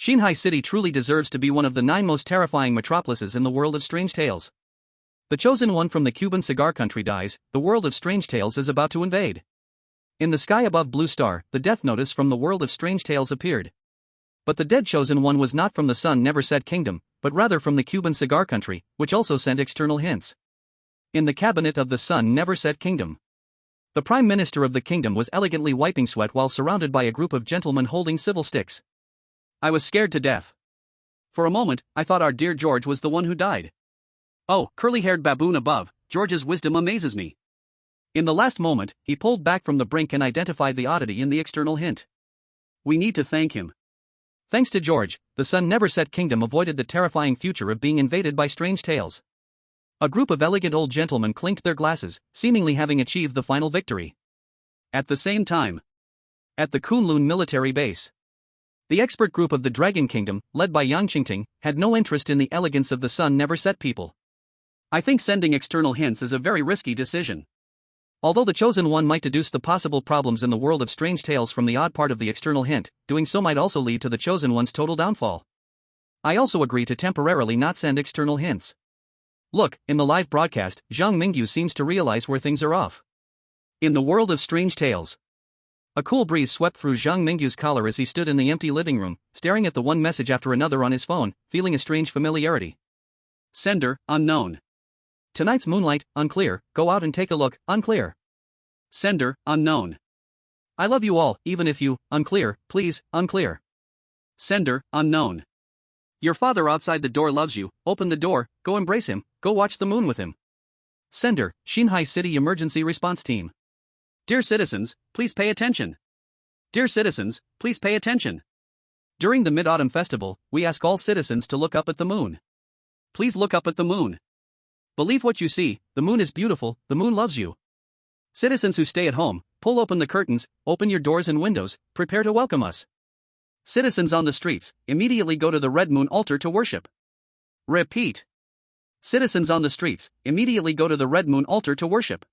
Xinhai City truly deserves to be one of the 9 most terrifying metropolises in the world of strange tales. The Chosen One from the Cuban cigar country dies, the world of strange tales is about to invade. In the sky above Blue Star, the death notice from the world of strange tales appeared. But the dead Chosen One was not from the Sun Never Set Kingdom, but rather from the Cuban cigar country, which also sent external hints. In the cabinet of the Sun Never Set Kingdom, the Prime Minister of the kingdom was elegantly wiping sweat while surrounded by a group of gentlemen holding civil sticks. I was scared to death. For a moment, I thought our dear George was the one who died. Oh, curly-haired baboon above, George's wisdom amazes me. In the last moment, he pulled back from the brink and identified the oddity in the external hint. We need to thank him. Thanks to George, the Sun Never Set Kingdom avoided the terrifying future of being invaded by strange tales. A group of elegant old gentlemen clinked their glasses, seemingly having achieved the final victory. At the same time, at the Kunlun military base, the expert group of the Dragon Kingdom, led by Yang Qingting, had no interest in the elegance of the Sun Never Set people. I think sending external hints is a very risky decision. Although the Chosen One might deduce the possible problems in the world of strange tales from the odd part of the external hint, doing so might also lead to the Chosen One's total downfall. I also agree to temporarily not send external hints. Look, in the live broadcast, Zhang Mingyu seems to realize where things are off. In the world of strange tales, a cool breeze swept through Zhang Mingyu's collar as he stood in the empty living room, staring at the one message after another on his phone, feeling a strange familiarity. Sender, unknown. Tonight's moonlight, unclear, go out and take a look, unclear. Sender, unknown. I love you all, even if you, unclear, please, unclear. Sender, unknown. Your father outside the door loves you, open the door, go embrace him, go watch the moon with him. Sender, Xinhai City Emergency Response Team. Dear citizens, please pay attention. Dear citizens, please pay attention. During the Mid-Autumn Festival, we ask all citizens to look up at the moon. Please look up at the moon. Believe what you see, the moon is beautiful, the moon loves you. Citizens who stay at home, pull open the curtains, open your doors and windows, prepare to welcome us. Citizens on the streets, immediately go to the red moon altar to worship. Repeat. Citizens on the streets, immediately go to the red moon altar to worship.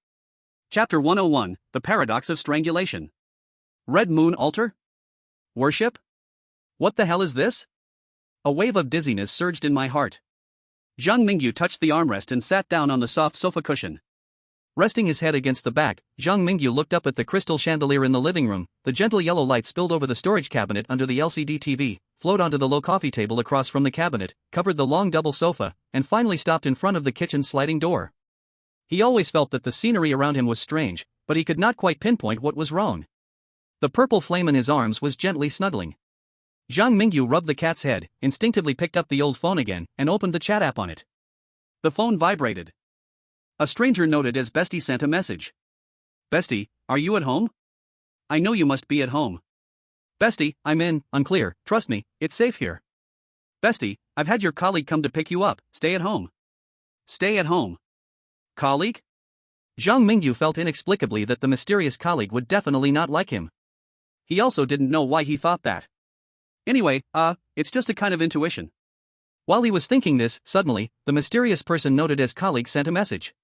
Chapter 101, The Paradox of Strangulation. Red moon altar? Worship? What the hell is this? A wave of dizziness surged in my heart. Zhang Mingyu touched the armrest and sat down on the soft sofa cushion. Resting his head against the back, Zhang Mingyu looked up at the crystal chandelier in the living room. The gentle yellow light spilled over the storage cabinet under the LCD TV, flowed onto the low coffee table across from the cabinet, covered the long double sofa, and finally stopped in front of the kitchen's sliding door. He always felt that the scenery around him was strange, but he could not quite pinpoint what was wrong. The purple flame in his arms was gently snuggling. Zhang Mingyu rubbed the cat's head, instinctively picked up the old phone again, and opened the chat app on it. The phone vibrated. A stranger noted as Bestie sent a message. Bestie, are you at home? I know you must be at home. Bestie, I'm in, unclear, trust me, it's safe here. Bestie, I've had your colleague come to pick you up, stay at home. Stay at home. Colleague? Zhang Mingyu felt inexplicably that the mysterious colleague would definitely not like him. He also didn't know why he thought that. Anyway, it's just a kind of intuition. While he was thinking this, suddenly, the mysterious person noted as colleague sent a message.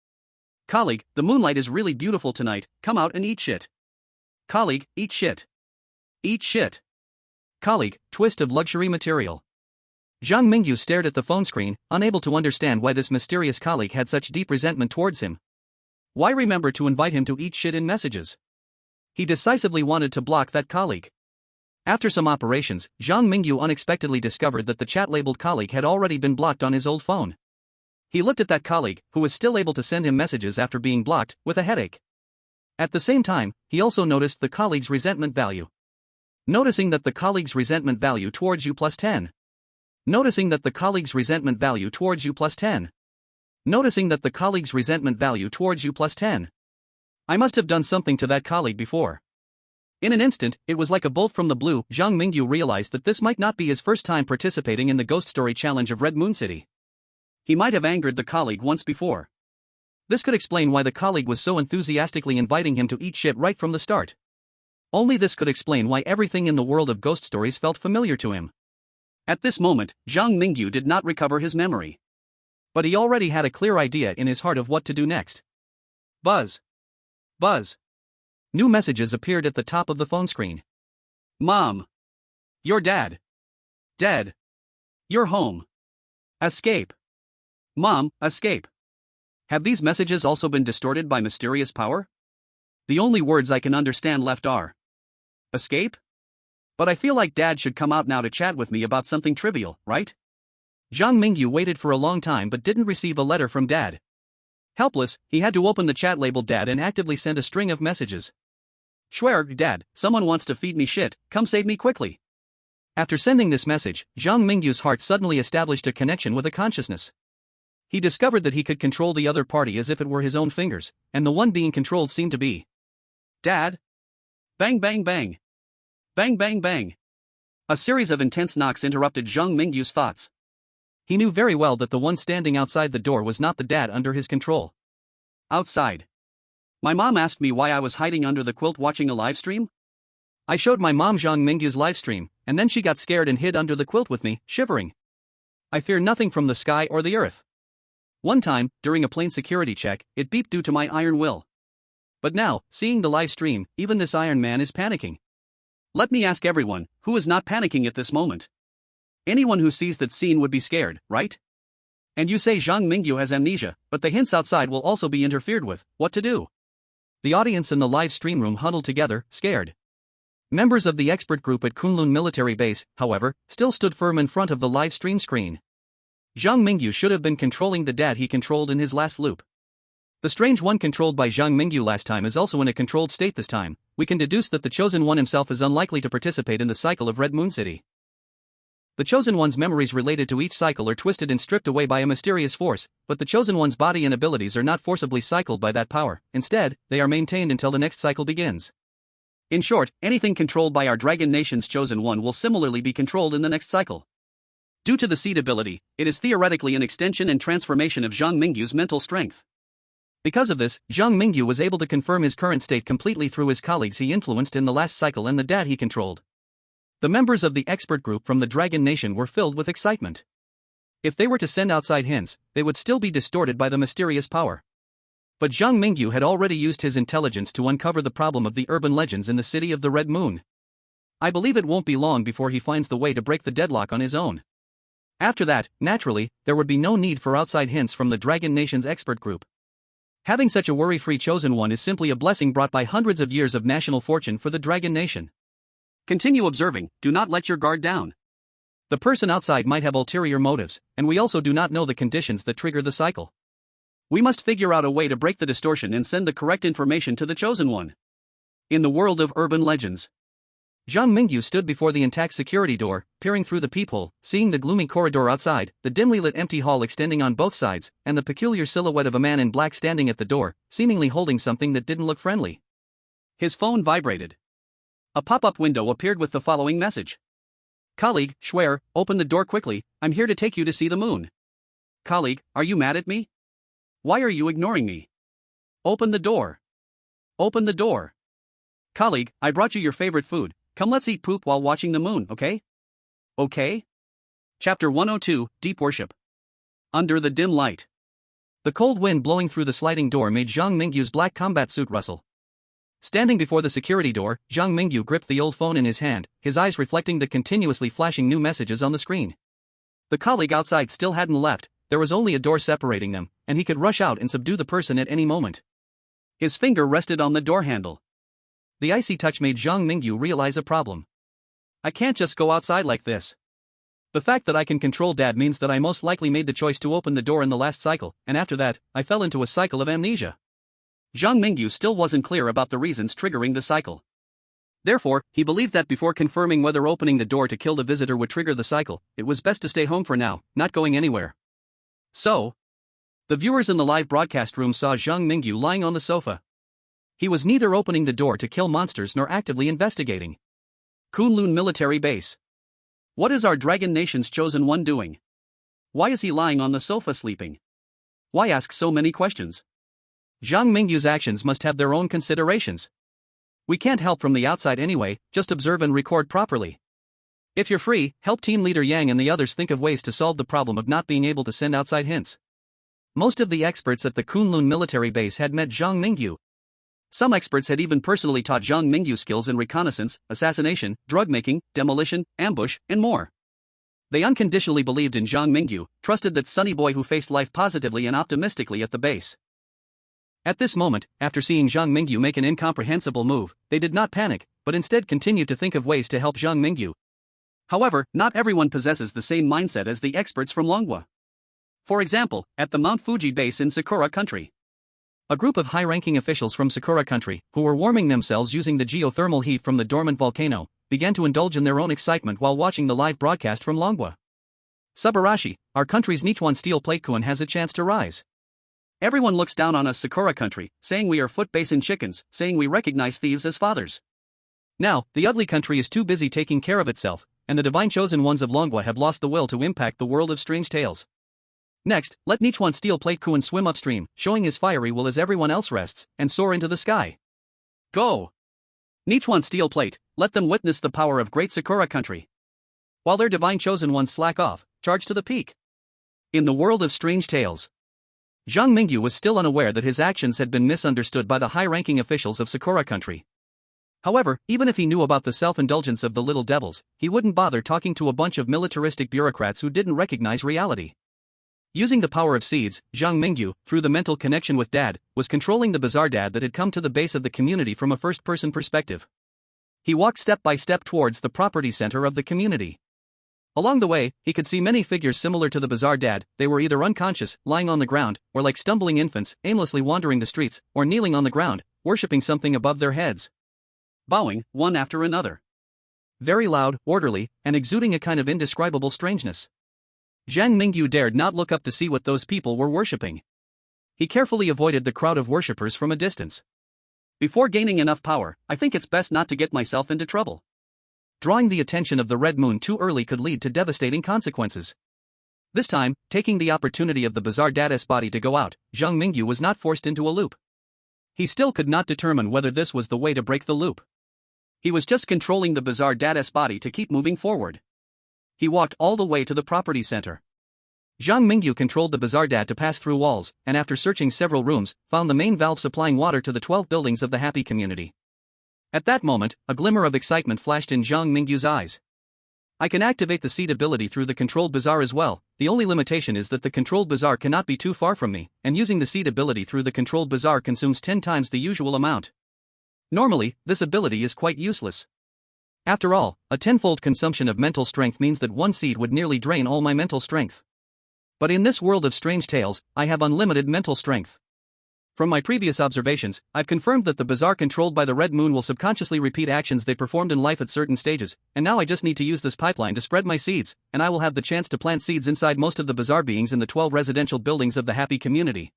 Colleague, the moonlight is really beautiful tonight, come out and eat shit. Colleague, eat shit. Eat shit. Colleague, twist of luxury material. Zhang Mingyu stared at the phone screen, unable to understand why this mysterious colleague had such deep resentment towards him. Why remember to invite him to eat shit in messages? He decisively wanted to block that colleague. After some operations, Zhang Mingyu unexpectedly discovered that the chat-labeled colleague had already been blocked on his old phone. He looked at that colleague, who was still able to send him messages after being blocked, with a headache. At the same time, he also noticed the colleague's resentment value. Noticing that the colleague's resentment value towards you plus 10. Noticing that the colleague's resentment value towards you plus 10. Noticing that the colleague's resentment value towards you plus 10. I must have done something to that colleague before. In an instant, it was like a bolt from the blue. Zhang Mingyu realized that this might not be his first time participating in the Ghost Story Challenge of Red Moon City. He might have angered the colleague once before. This could explain why the colleague was so enthusiastically inviting him to eat shit right from the start. Only this could explain why everything in the world of ghost stories felt familiar to him. At this moment, Zhang Mingyu did not recover his memory. But he already had a clear idea in his heart of what to do next. Buzz. Buzz. New messages appeared at the top of the phone screen. Mom. Your dad. Dead. You're home. Escape. Mom, escape. Have these messages also been distorted by mysterious power? The only words I can understand left are escape? But I feel like Dad should come out now to chat with me about something trivial, right? Zhang Mingyu waited for a long time but didn't receive a letter from Dad. Helpless, he had to open the chat labeled Dad and actively send a string of messages. Swear, Dad, someone wants to feed me shit, come save me quickly. After sending this message, Zhang Mingyu's heart suddenly established a connection with a consciousness. He discovered that he could control the other party as if it were his own fingers, and the one being controlled seemed to be Dad. Bang bang bang. Bang bang bang. A series of intense knocks interrupted Zhang Mingyu's thoughts. He knew very well that the one standing outside the door was not the dad under his control. Outside. My mom asked me why I was hiding under the quilt watching a live stream. I showed my mom Zhang Mingyu's live stream, and then she got scared and hid under the quilt with me, shivering. I fear nothing from the sky or the earth. One time, during a plane security check, it beeped due to my iron will. But now, seeing the live stream, even this Iron Man is panicking. Let me ask everyone, who is not panicking at this moment? Anyone who sees that scene would be scared, right? And you say Zhang Mingyu has amnesia, but the hints outside will also be interfered with, what to do? The audience in the live stream room huddled together, scared. Members of the expert group at Kunlun military base, however, still stood firm in front of the live stream screen. Zhang Mingyu should have been controlling the dad he controlled in his last loop. The strange one controlled by Zhang Mingyu last time is also in a controlled state this time. We can deduce that the Chosen One himself is unlikely to participate in the cycle of Red Moon City. The Chosen One's memories related to each cycle are twisted and stripped away by a mysterious force, but the Chosen One's body and abilities are not forcibly cycled by that power. Instead, they are maintained until the next cycle begins. In short, anything controlled by our Dragon Nation's Chosen One will similarly be controlled in the next cycle. Due to the seed ability, it is theoretically an extension and transformation of Zhang Mingyu's mental strength. Because of this, Zhang Mingyu was able to confirm his current state completely through his colleagues he influenced in the last cycle and the dad he controlled. The members of the expert group from the Dragon Nation were filled with excitement. If they were to send outside hints, they would still be distorted by the mysterious power. But Zhang Mingyu had already used his intelligence to uncover the problem of the urban legends in the city of the Red Moon. I believe it won't be long before he finds the way to break the deadlock on his own. After that, naturally, there would be no need for outside hints from the Dragon Nation's expert group. Having such a worry-free chosen one is simply a blessing brought by hundreds of years of national fortune for the Dragon Nation. Continue observing, do not let your guard down. The person outside might have ulterior motives, and we also do not know the conditions that trigger the cycle. We must figure out a way to break the distortion and send the correct information to the chosen one. In the world of urban legends, Zhang Mingyu stood before the intact security door, peering through the peephole, seeing the gloomy corridor outside, the dimly lit empty hall extending on both sides, and the peculiar silhouette of a man in black standing at the door, seemingly holding something that didn't look friendly. His phone vibrated. A pop-up window appeared with the following message. Colleague, Schwer, open the door quickly, I'm here to take you to see the moon. Colleague, are you mad at me? Why are you ignoring me? Open the door. Open the door. Colleague, I brought you your favorite food. Come, let's eat poop while watching the moon, okay? Okay? Chapter 102, Deep Worship. Under the dim light. The cold wind blowing through the sliding door made Zhang Mingyu's black combat suit rustle. Standing before the security door, Zhang Mingyu gripped the old phone in his hand, his eyes reflecting the continuously flashing new messages on the screen. The colleague outside still hadn't left, there was only a door separating them, and he could rush out and subdue the person at any moment. His finger rested on the door handle. The icy touch made Zhang Mingyu realize a problem. I can't just go outside like this. The fact that I can control Dad means that I most likely made the choice to open the door in the last cycle, and after that, I fell into a cycle of amnesia. Zhang Mingyu still wasn't clear about the reasons triggering the cycle. Therefore, he believed that before confirming whether opening the door to kill the visitor would trigger the cycle, it was best to stay home for now, not going anywhere. So, the viewers in the live broadcast room saw Zhang Mingyu lying on the sofa. He was neither opening the door to kill monsters nor actively investigating. Kunlun Military Base. What is our Dragon Nation's chosen one doing? Why is he lying on the sofa sleeping? Why ask so many questions? Zhang Mingyu's actions must have their own considerations. We can't help from the outside anyway, just observe and record properly. If you're free, help Team Leader Yang and the others think of ways to solve the problem of not being able to send outside hints. Most of the experts at the Kunlun military base had met Zhang Mingyu. Some experts had even personally taught Zhang Mingyu skills in reconnaissance, assassination, drug-making, demolition, ambush, and more. They unconditionally believed in Zhang Mingyu, trusted that sunny boy who faced life positively and optimistically at the base. At this moment, after seeing Zhang Mingyu make an incomprehensible move, they did not panic, but instead continued to think of ways to help Zhang Mingyu. However, not everyone possesses the same mindset as the experts from manhwa. For example, at the Mount Fuji base in Sakura country, a group of high-ranking officials from Sakura country, who were warming themselves using the geothermal heat from the dormant volcano, began to indulge in their own excitement while watching the live broadcast from Manhwa. Subarashi, our country's Nichuan steel plate kun has a chance to rise. Everyone looks down on us Sakura country, saying we are foot basin chickens, saying we recognize thieves as fathers. Now, the ugly country is too busy taking care of itself, and the divine chosen ones of Longwa have lost the will to impact the world of strange tales. Next, let Nichuan steel plate kun swim upstream, showing his fiery will as everyone else rests, and soar into the sky. Go! Nichuan steel plate, let them witness the power of great Sakura country. While their divine chosen ones slack off, charge to the peak. In the world of strange tales, Zhang Mingyu was still unaware that his actions had been misunderstood by the high-ranking officials of Sakura country. However, even if he knew about the self-indulgence of the little devils, he wouldn't bother talking to a bunch of militaristic bureaucrats who didn't recognize reality. Using the power of seeds, Zhang Mingyu, through the mental connection with Dad, was controlling the bizarre dad that had come to the base of the community from a first-person perspective. He walked step by step towards the property center of the community. Along the way, he could see many figures similar to the bizarre dad. They were either unconscious, lying on the ground, or like stumbling infants, aimlessly wandering the streets, or kneeling on the ground, worshipping something above their heads. Bowing, one after another. Very loud, orderly, and exuding a kind of indescribable strangeness. Zhang Mingyu dared not look up to see what those people were worshipping. He carefully avoided the crowd of worshippers from a distance. Before gaining enough power, I think it's best not to get myself into trouble. Drawing the attention of the Red Moon too early could lead to devastating consequences. This time, taking the opportunity of the bizarre dad's body to go out, Zhang Mingyu was not forced into a loop. He still could not determine whether this was the way to break the loop. He was just controlling the bizarre dad's body to keep moving forward. He walked all the way to the property center. Zhang Mingyu controlled the bizarre dad to pass through walls, and after searching several rooms, found the main valve supplying water to the 12 buildings of the happy community. At that moment, a glimmer of excitement flashed in Zhang Mingyu's eyes. I can activate the seed ability through the controlled bazaar as well. The only limitation is that the controlled bazaar cannot be too far from me, and using the seed ability through the controlled bazaar consumes 10 times the usual amount. Normally, this ability is quite useless. After all, a tenfold consumption of mental strength means that one seed would nearly drain all my mental strength. But in this world of strange tales, I have unlimited mental strength. From my previous observations, I've confirmed that the bazaar controlled by the Red Moon will subconsciously repeat actions they performed in life at certain stages, and now I just need to use this pipeline to spread my seeds, and I will have the chance to plant seeds inside most of the bazaar beings in the 12 residential buildings of the happy community.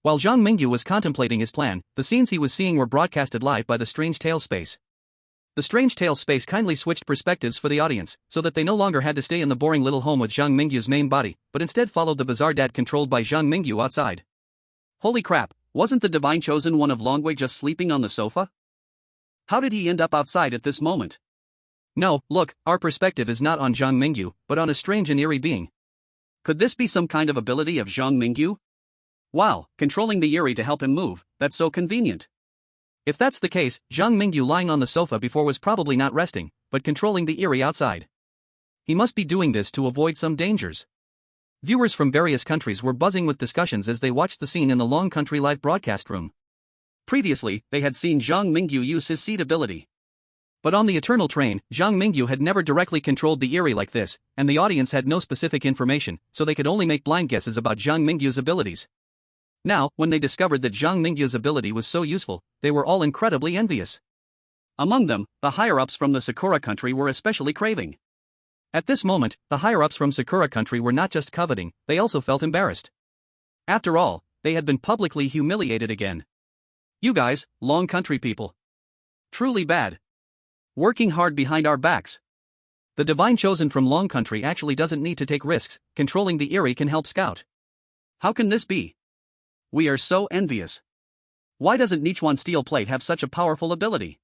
While Zhang Mingyu was contemplating his plan, the scenes he was seeing were broadcasted live by the Strange Tales space. The Strange Tales space kindly switched perspectives for the audience, so that they no longer had to stay in the boring little home with Zhang Mingyu's main body, but instead followed the bazaar dad controlled by Zhang Mingyu outside. Holy crap! Wasn't the Divine Chosen One of Longwei just sleeping on the sofa? How did he end up outside at this moment? No, look, our perspective is not on Zhang Mingyu, but on a strange and eerie being. Could this be some kind of ability of Zhang Mingyu? Wow, controlling the eerie to help him move, that's so convenient. If that's the case, Zhang Mingyu lying on the sofa before was probably not resting, but controlling the eerie outside. He must be doing this to avoid some dangers. Viewers from various countries were buzzing with discussions as they watched the scene in the Long Country live broadcast room. Previously, they had seen Zhang Mingyu use his seed ability. But on the Eternal Train, Zhang Mingyu had never directly controlled the eerie like this, and the audience had no specific information, so they could only make blind guesses about Zhang Mingyu's abilities. Now, when they discovered that Zhang Mingyu's ability was so useful, they were all incredibly envious. Among them, the higher-ups from the Sakura country were especially craving. At this moment, the higher-ups from Sakura country were not just coveting, they also felt embarrassed. After all, they had been publicly humiliated again. You guys, Long Country people. Truly bad. Working hard behind our backs. The Divine Chosen from Long Country actually doesn't need to take risks, controlling the eerie can help scout. How can this be? We are so envious. Why doesn't Nichuan Steel Plate have such a powerful ability?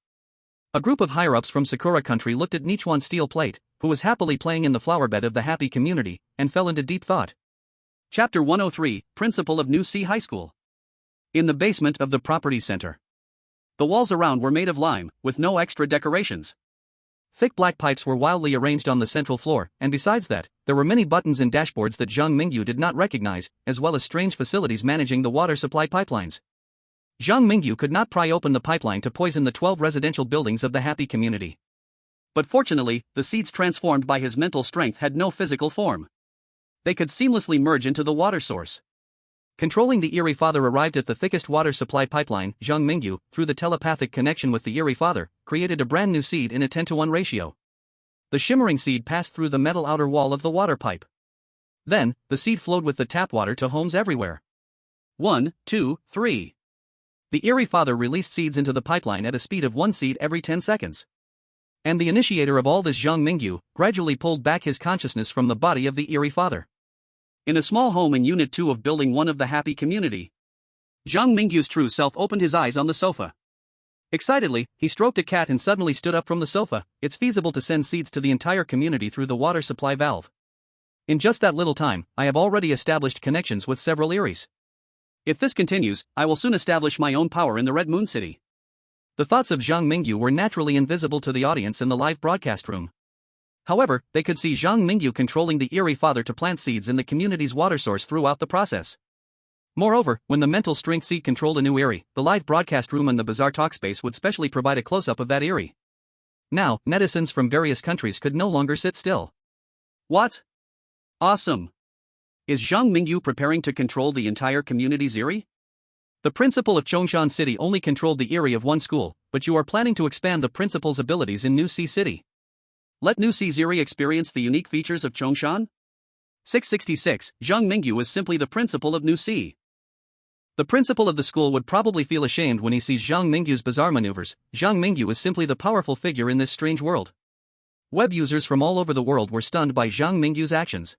A group of higher-ups from Sakura country looked at Nichuan Steel Plate, who was happily playing in the flowerbed of the happy community, and fell into deep thought. Chapter 103, Principal of New Sea High School. In the basement of the property center. The walls around were made of lime, with no extra decorations. Thick black pipes were wildly arranged on the central floor, and besides that, there were many buttons and dashboards that Zhang Mingyu did not recognize, as well as strange facilities managing the water supply pipelines. Zhang Mingyu could not pry open the pipeline to poison the 12 residential buildings of the happy community. But fortunately, the seeds transformed by his mental strength had no physical form. They could seamlessly merge into the water source. Controlling the Eerie Father arrived at the thickest water supply pipeline. Zhang Mingyu, through the telepathic connection with the Eerie Father, created a brand new seed in a 10-to-1 ratio. The shimmering seed passed through the metal outer wall of the water pipe. Then, the seed flowed with the tap water to homes everywhere. 1, 2, 3. The Eerie Father released seeds into the pipeline at a speed of 1 seed every 10 seconds. And the initiator of all this, Zhang Mingyu, gradually pulled back his consciousness from the body of the Eerie Father. In a small home in Unit 2 of Building 1 of the happy community, Zhang Mingyu's true self opened his eyes on the sofa. Excitedly, he stroked a cat and suddenly stood up from the sofa. It's feasible to send seeds to the entire community through the water supply valve. In just that little time, I have already established connections with several Eries. If this continues, I will soon establish my own power in the Red Moon City. The thoughts of Zhang Mingyu were naturally invisible to the audience in the live broadcast room. However, they could see Zhang Mingyu controlling the Eerie Father to plant seeds in the community's water source throughout the process. Moreover, when the mental strength seed controlled a new Eerie, the live broadcast room and the Bazaar Talkspace would specially provide a close-up of that Eerie. Now, netizens from various countries could no longer sit still. What? Awesome! Is Zhang Mingyu preparing to control the entire community's Eerie? The principal of Chongshan City only controlled the Eerie of one school, but you are planning to expand the principal's abilities in New Sea City. Let New Sea's Eerie experience the unique features of Chongshan? 666, Zhang Mingyu is simply the principal of New Sea. The principal of the school would probably feel ashamed when he sees Zhang Mingyu's bizarre maneuvers. Zhang Mingyu is simply the powerful figure in this strange world. Web users from all over the world were stunned by Zhang Mingyu's actions.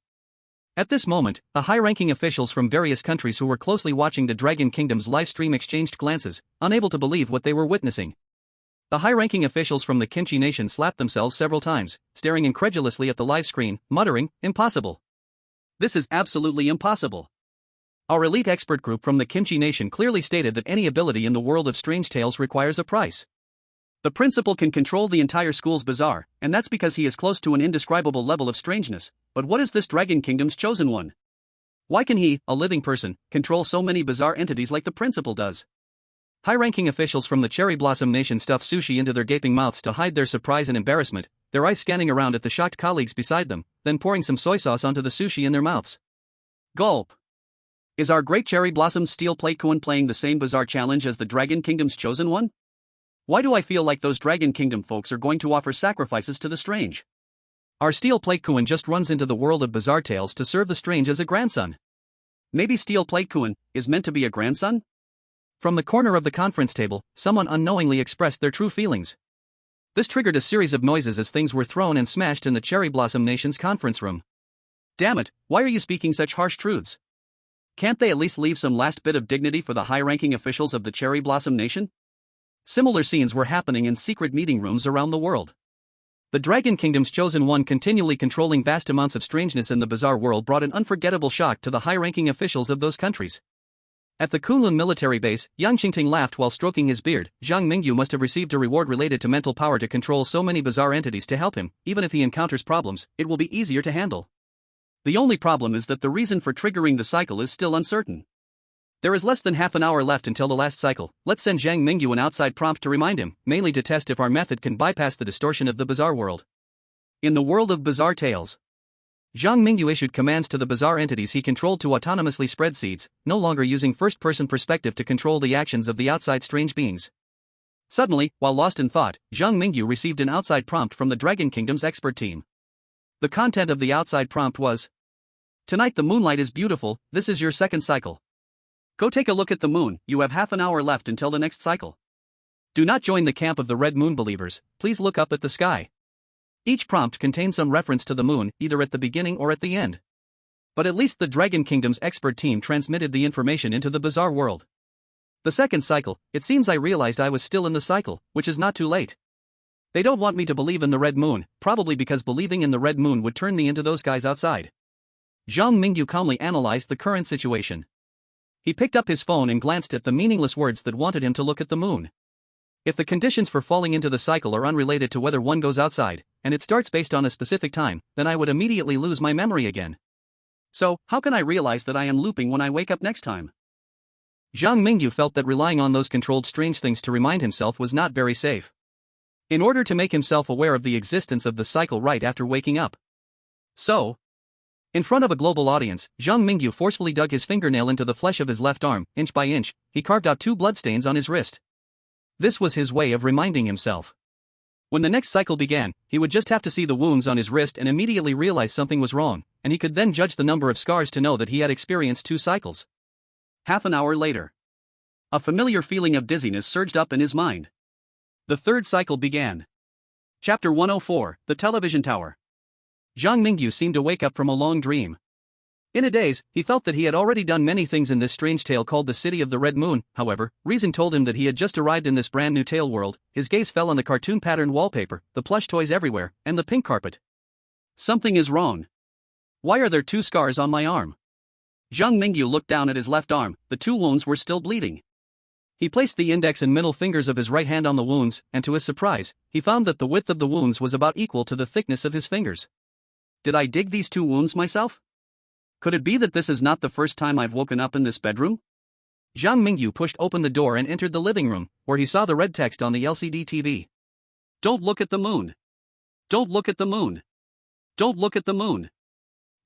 At this moment, the high-ranking officials from various countries who were closely watching the Dragon Kingdom's live stream exchanged glances, unable to believe what they were witnessing. The high-ranking officials from the Kimchi nation slapped themselves several times, staring incredulously at the live screen, muttering, "Impossible. This is absolutely impossible." Our elite expert group from the Kimchi nation clearly stated that any ability in the world of strange tales requires a price. The principal can control the entire school's bazaar, and that's because he is close to an indescribable level of strangeness. But what is this Dragon Kingdom's chosen one? Why can he, a living person, control so many bizarre entities like the principal does? High-ranking officials from the Cherry Blossom Nation stuffed sushi into their gaping mouths to hide their surprise and embarrassment, their eyes scanning around at the shocked colleagues beside them, then pouring some soy sauce onto the sushi in their mouths. Gulp. Is our great Cherry Blossom's Steel Plate Kuan playing the same bizarre challenge as the Dragon Kingdom's chosen one? Why do I feel like those Dragon Kingdom folks are going to offer sacrifices to the strange? Our Steel Plate Kuan just runs into the world of bizarre tales to serve the strange as a grandson. Maybe Steel Plate Kuan is meant to be a grandson? From the corner of the conference table, someone unknowingly expressed their true feelings. This triggered a series of noises as things were thrown and smashed in the Cherry Blossom Nation's conference room. Damn it, why are you speaking such harsh truths? Can't they at least leave some last bit of dignity for the high-ranking officials of the Cherry Blossom Nation? Similar scenes were happening in secret meeting rooms around the world. The Dragon Kingdom's chosen one continually controlling vast amounts of strangeness in the bizarre world brought an unforgettable shock to the high-ranking officials of those countries. At the Kunlun military base, Yang Qingting laughed while stroking his beard. Zhang Mingyu must have received a reward related to mental power to control so many bizarre entities to help him. Even if he encounters problems, it will be easier to handle. The only problem is that the reason for triggering the cycle is still uncertain. There is less than half an hour left until the last cycle. Let's send Zhang Mingyu an outside prompt to remind him, mainly to test if our method can bypass the distortion of the bizarre world. In the world of bizarre tales, Zhang Mingyu issued commands to the bizarre entities he controlled to autonomously spread seeds, no longer using first-person perspective to control the actions of the outside strange beings. Suddenly, while lost in thought, Zhang Mingyu received an outside prompt from the Dragon Kingdom's expert team. The content of the outside prompt was, "Tonight the moonlight is beautiful, this is your second cycle. Go take a look at the moon, you have half an hour left until the next cycle. Do not join the camp of the red moon believers, please look up at the sky." Each prompt contained some reference to the moon, either at the beginning or at the end. But at least the Dragon Kingdom's expert team transmitted the information into the bizarre world. The second cycle, it seems I realized I was still in the cycle, which is not too late. They don't want me to believe in the red moon, probably because believing in the red moon would turn me into those guys outside. Zhang Mingyu calmly analyzed the current situation. He picked up his phone and glanced at the meaningless words that wanted him to look at the moon. If the conditions for falling into the cycle are unrelated to whether one goes outside, and it starts based on a specific time, then I would immediately lose my memory again. So, how can I realize that I am looping when I wake up next time? Zhang Mingyu felt that relying on those controlled strange things to remind himself was not very safe. In order to make himself aware of the existence of the cycle right after waking up. So, in front of a global audience, Zhang Mingyu forcefully dug his fingernail into the flesh of his left arm. Inch by inch, he carved out 2 bloodstains on his wrist. This was his way of reminding himself. When the next cycle began, he would just have to see the wounds on his wrist and immediately realize something was wrong, and he could then judge the number of scars to know that he had experienced 2 cycles. Half an hour later, a familiar feeling of dizziness surged up in his mind. The third cycle began. Chapter 104, The Television Tower. Zhang Mingyu seemed to wake up from a long dream. In a daze, he felt that he had already done many things in this strange tale called the City of the Red Moon. However, reason told him that he had just arrived in this brand new tale world. His gaze fell on the cartoon patterned wallpaper, the plush toys everywhere, and the pink carpet. Something is wrong. Why are there 2 scars on my arm? Zhang Mingyu looked down at his left arm. The 2 wounds were still bleeding. He placed the index and middle fingers of his right hand on the wounds, and to his surprise, he found that the width of the wounds was about equal to the thickness of his fingers. Did I dig these 2 wounds myself? Could it be that this is not the first time I've woken up in this bedroom? Zhang Mingyu pushed open the door and entered the living room, where he saw the red text on the LCD TV. Don't look at the moon. Don't look at the moon. Don't look at the moon.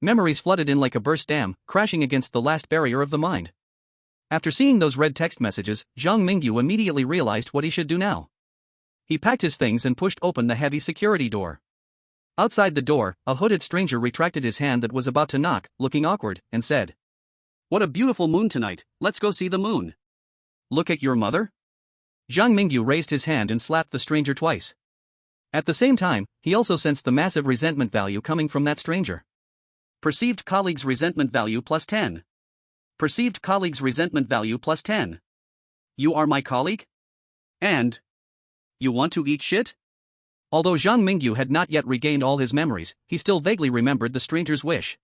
Memories flooded in like a burst dam, crashing against the last barrier of the mind. After seeing those red text messages, Zhang Mingyu immediately realized what he should do now. He packed his things and pushed open the heavy security door. Outside the door, a hooded stranger retracted his hand that was about to knock, looking awkward, and said, "What a beautiful moon tonight, let's go see the moon." "Look at your mother?" Zhang Mingyu raised his hand and slapped the stranger twice. At the same time, he also sensed the massive resentment value coming from that stranger. Perceived colleague's resentment value plus 10. Perceived colleague's resentment value plus 10. You are my colleague? And you want to eat shit? Although Zhang Mingyu had not yet regained all his memories, he still vaguely remembered the stranger's wish.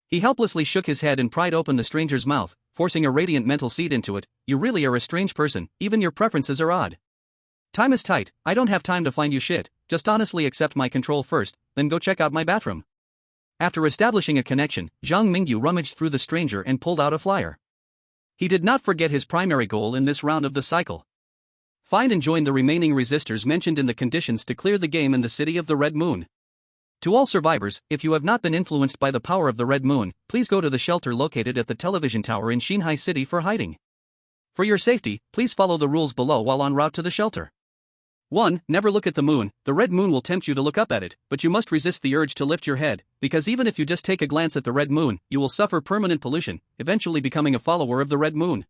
He helplessly shook his head and pried open the stranger's mouth, forcing a radiant mental seed into it. You really are a strange person, even your preferences are odd. Time is tight, I don't have time to find you shit, just honestly accept my control first, then go check out my bathroom. After establishing a connection, Zhang Mingyu rummaged through the stranger and pulled out a flyer. He did not forget his primary goal in this round of the cycle. Find and join the remaining resistors mentioned in the conditions to clear the game in the City of the Red Moon. To all survivors, if you have not been influenced by the power of the Red Moon, please go to the shelter located at the television tower in Xinhai City for hiding. For your safety, please follow the rules below while en route to the shelter. 1. Never look at the moon. The red moon will tempt you to look up at it, but you must resist the urge to lift your head, because even if you just take a glance at the red moon, you will suffer permanent pollution, eventually becoming a follower of the red moon.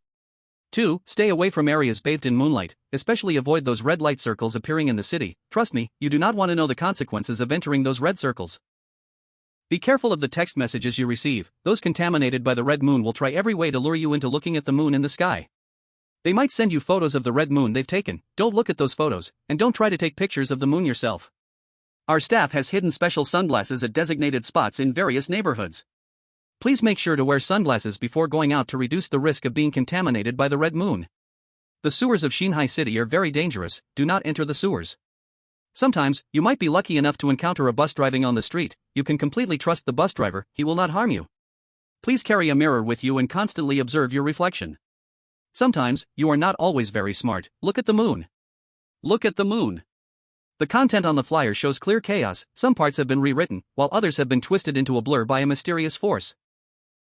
2. Stay away from areas bathed in moonlight, especially avoid those red light circles appearing in the city. Trust me, you do not want to know the consequences of entering those red circles. Be careful of the text messages you receive. Those contaminated by the red moon will try every way to lure you into looking at the moon in the sky. They might send you photos of the red moon they've taken. Don't look at those photos, and don't try to take pictures of the moon yourself. Our staff has hidden special sunglasses at designated spots in various neighborhoods. Please make sure to wear sunglasses before going out to reduce the risk of being contaminated by the red moon. The sewers of Xinhai City are very dangerous. Do not enter the sewers. Sometimes, you might be lucky enough to encounter a bus driving on the street. You can completely trust the bus driver, he will not harm you. Please carry a mirror with you and constantly observe your reflection. Sometimes, you are not always very smart. Look at the moon. Look at the moon. The content on the flyer shows clear chaos. Some parts have been rewritten, while others have been twisted into a blur by a mysterious force.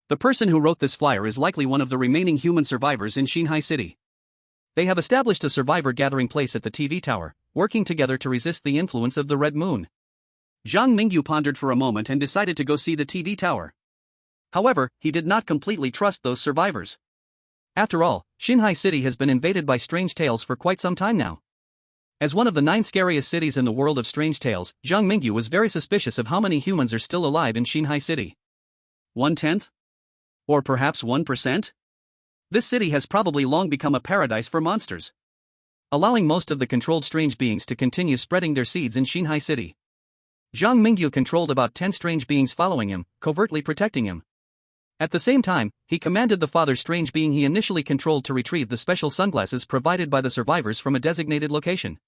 The person who wrote this flyer is likely one of the remaining human survivors in Xinhai City. They have established a survivor gathering place at the TV tower, working together to resist the influence of the red moon. Zhang Mingyu pondered for a moment and decided to go see the TV tower. However, he did not completely trust those survivors. After all, Xinhai City has been invaded by strange tales for quite some time now. As one of the 9 scariest cities in the world of strange tales, Zhang Mingyu was very suspicious of how many humans are still alive in Xinhai City. 1/10? Or perhaps 1%? This city has probably long become a paradise for monsters, allowing most of the controlled strange beings to continue spreading their seeds in Xinhai City. Zhang Mingyu controlled about 10 strange beings following him, covertly protecting him. At the same time, he commanded the father strange being he initially controlled to retrieve the special sunglasses provided by the survivors from a designated location.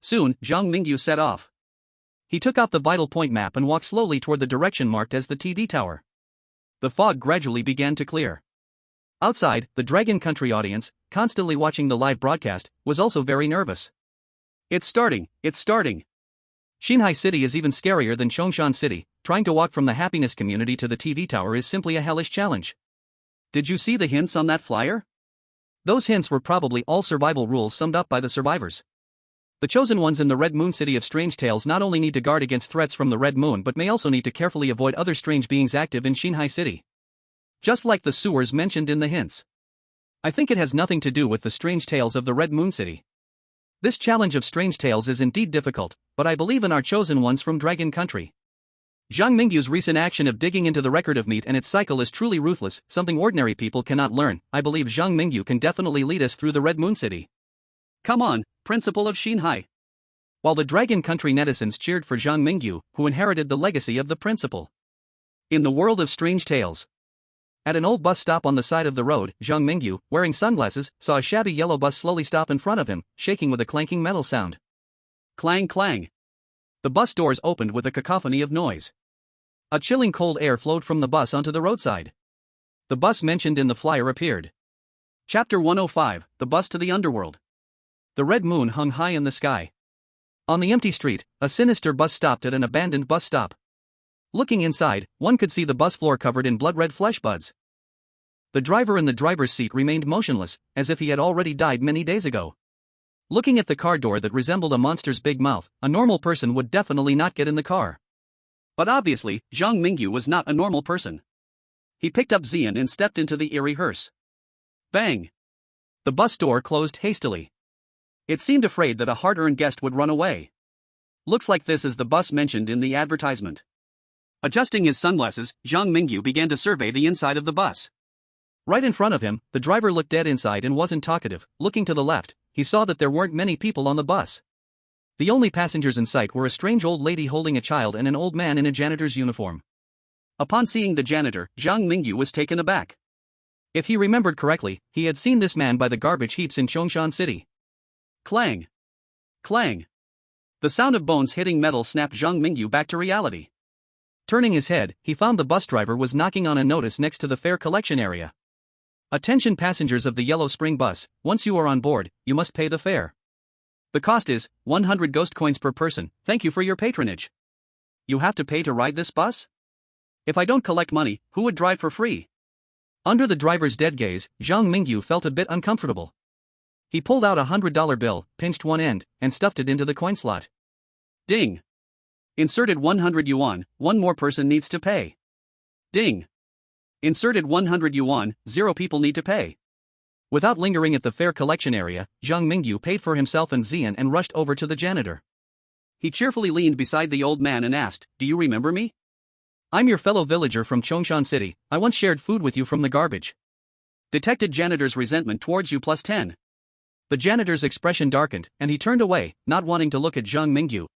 Soon, Zhang Mingyu set off. He took out the vital point map and walked slowly toward the direction marked as the TV tower. The fog gradually began to clear. Outside, the Dragon Country audience, constantly watching the live broadcast, was also very nervous. It's starting, it's starting. Xinhai City is even scarier than Chongshan City. Trying to walk from the happiness community to the TV tower is simply a hellish challenge. Did you see the hints on that flyer? Those hints were probably all survival rules summed up by the survivors. The chosen ones in the Red Moon City of Strange Tales not only need to guard against threats from the Red Moon but may also need to carefully avoid other strange beings active in Xinhai City. Just like the sewers mentioned in the hints. I think it has nothing to do with the strange tales of the Red Moon City. This challenge of strange tales is indeed difficult, but I believe in our chosen ones from Dragon Country. Zhang Mingyu's recent action of digging into the record of meat and its cycle is truly ruthless, something ordinary people cannot learn. I believe Zhang Mingyu can definitely lead us through the Red Moon City. Come on, Principal of Xinhai. While the Dragon Country netizens cheered for Zhang Mingyu, who inherited the legacy of the principal. In the world of strange tales. At an old bus stop on the side of the road, Zhang Mingyu, wearing sunglasses, saw a shabby yellow bus slowly stop in front of him, shaking with a clanking metal sound. Clang clang. The bus doors opened with a cacophony of noise. A chilling cold air flowed from the bus onto the roadside. The bus mentioned in the flyer appeared. Chapter 105, The Bus to the Underworld. The red moon hung high in the sky. On the empty street, a sinister bus stopped at an abandoned bus stop. Looking inside, one could see the bus floor covered in blood-red flesh buds. The driver in the driver's seat remained motionless, as if he had already died many days ago. Looking at the car door that resembled a monster's big mouth, a normal person would definitely not get in the car. But obviously, Zhang Mingyu was not a normal person. He picked up Xian and stepped into the eerie hearse. Bang! The bus door closed hastily. It seemed afraid that a hard-earned guest would run away. Looks like this is the bus mentioned in the advertisement. Adjusting his sunglasses, Zhang Mingyu began to survey the inside of the bus. Right in front of him, the driver looked dead inside and wasn't talkative. Looking to the left, he saw that there weren't many people on the bus. The only passengers in sight were a strange old lady holding a child and an old man in a janitor's uniform. Upon seeing the janitor, Zhang Mingyu was taken aback. If he remembered correctly, he had seen this man by the garbage heaps in Chongshan City. Clang! Clang! The sound of bones hitting metal snapped Zhang Mingyu back to reality. Turning his head, he found the bus driver was knocking on a notice next to the fare collection area. Attention passengers of the Yellow Spring bus, once you are on board, you must pay the fare. The cost is 100 ghost coins per person. Thank you for your patronage. You have to pay to ride this bus? If I don't collect money, who would drive for free? Under the driver's dead gaze, Zhang Mingyu felt a bit uncomfortable. He pulled out a $100 bill, pinched one end, and stuffed it into the coin slot. Ding! Inserted 100 yuan, one more person needs to pay. Ding! Inserted 100 yuan, 0 people need to pay. Without lingering at the fare collection area, Zhang Mingyu paid for himself and Xian and rushed over to the janitor. He cheerfully leaned beside the old man and asked, "Do you remember me? I'm your fellow villager from Chongshan City. I once shared food with you from the garbage." Detected janitor's resentment towards you +10. The janitor's expression darkened, and he turned away, not wanting to look at Zhang Mingyu.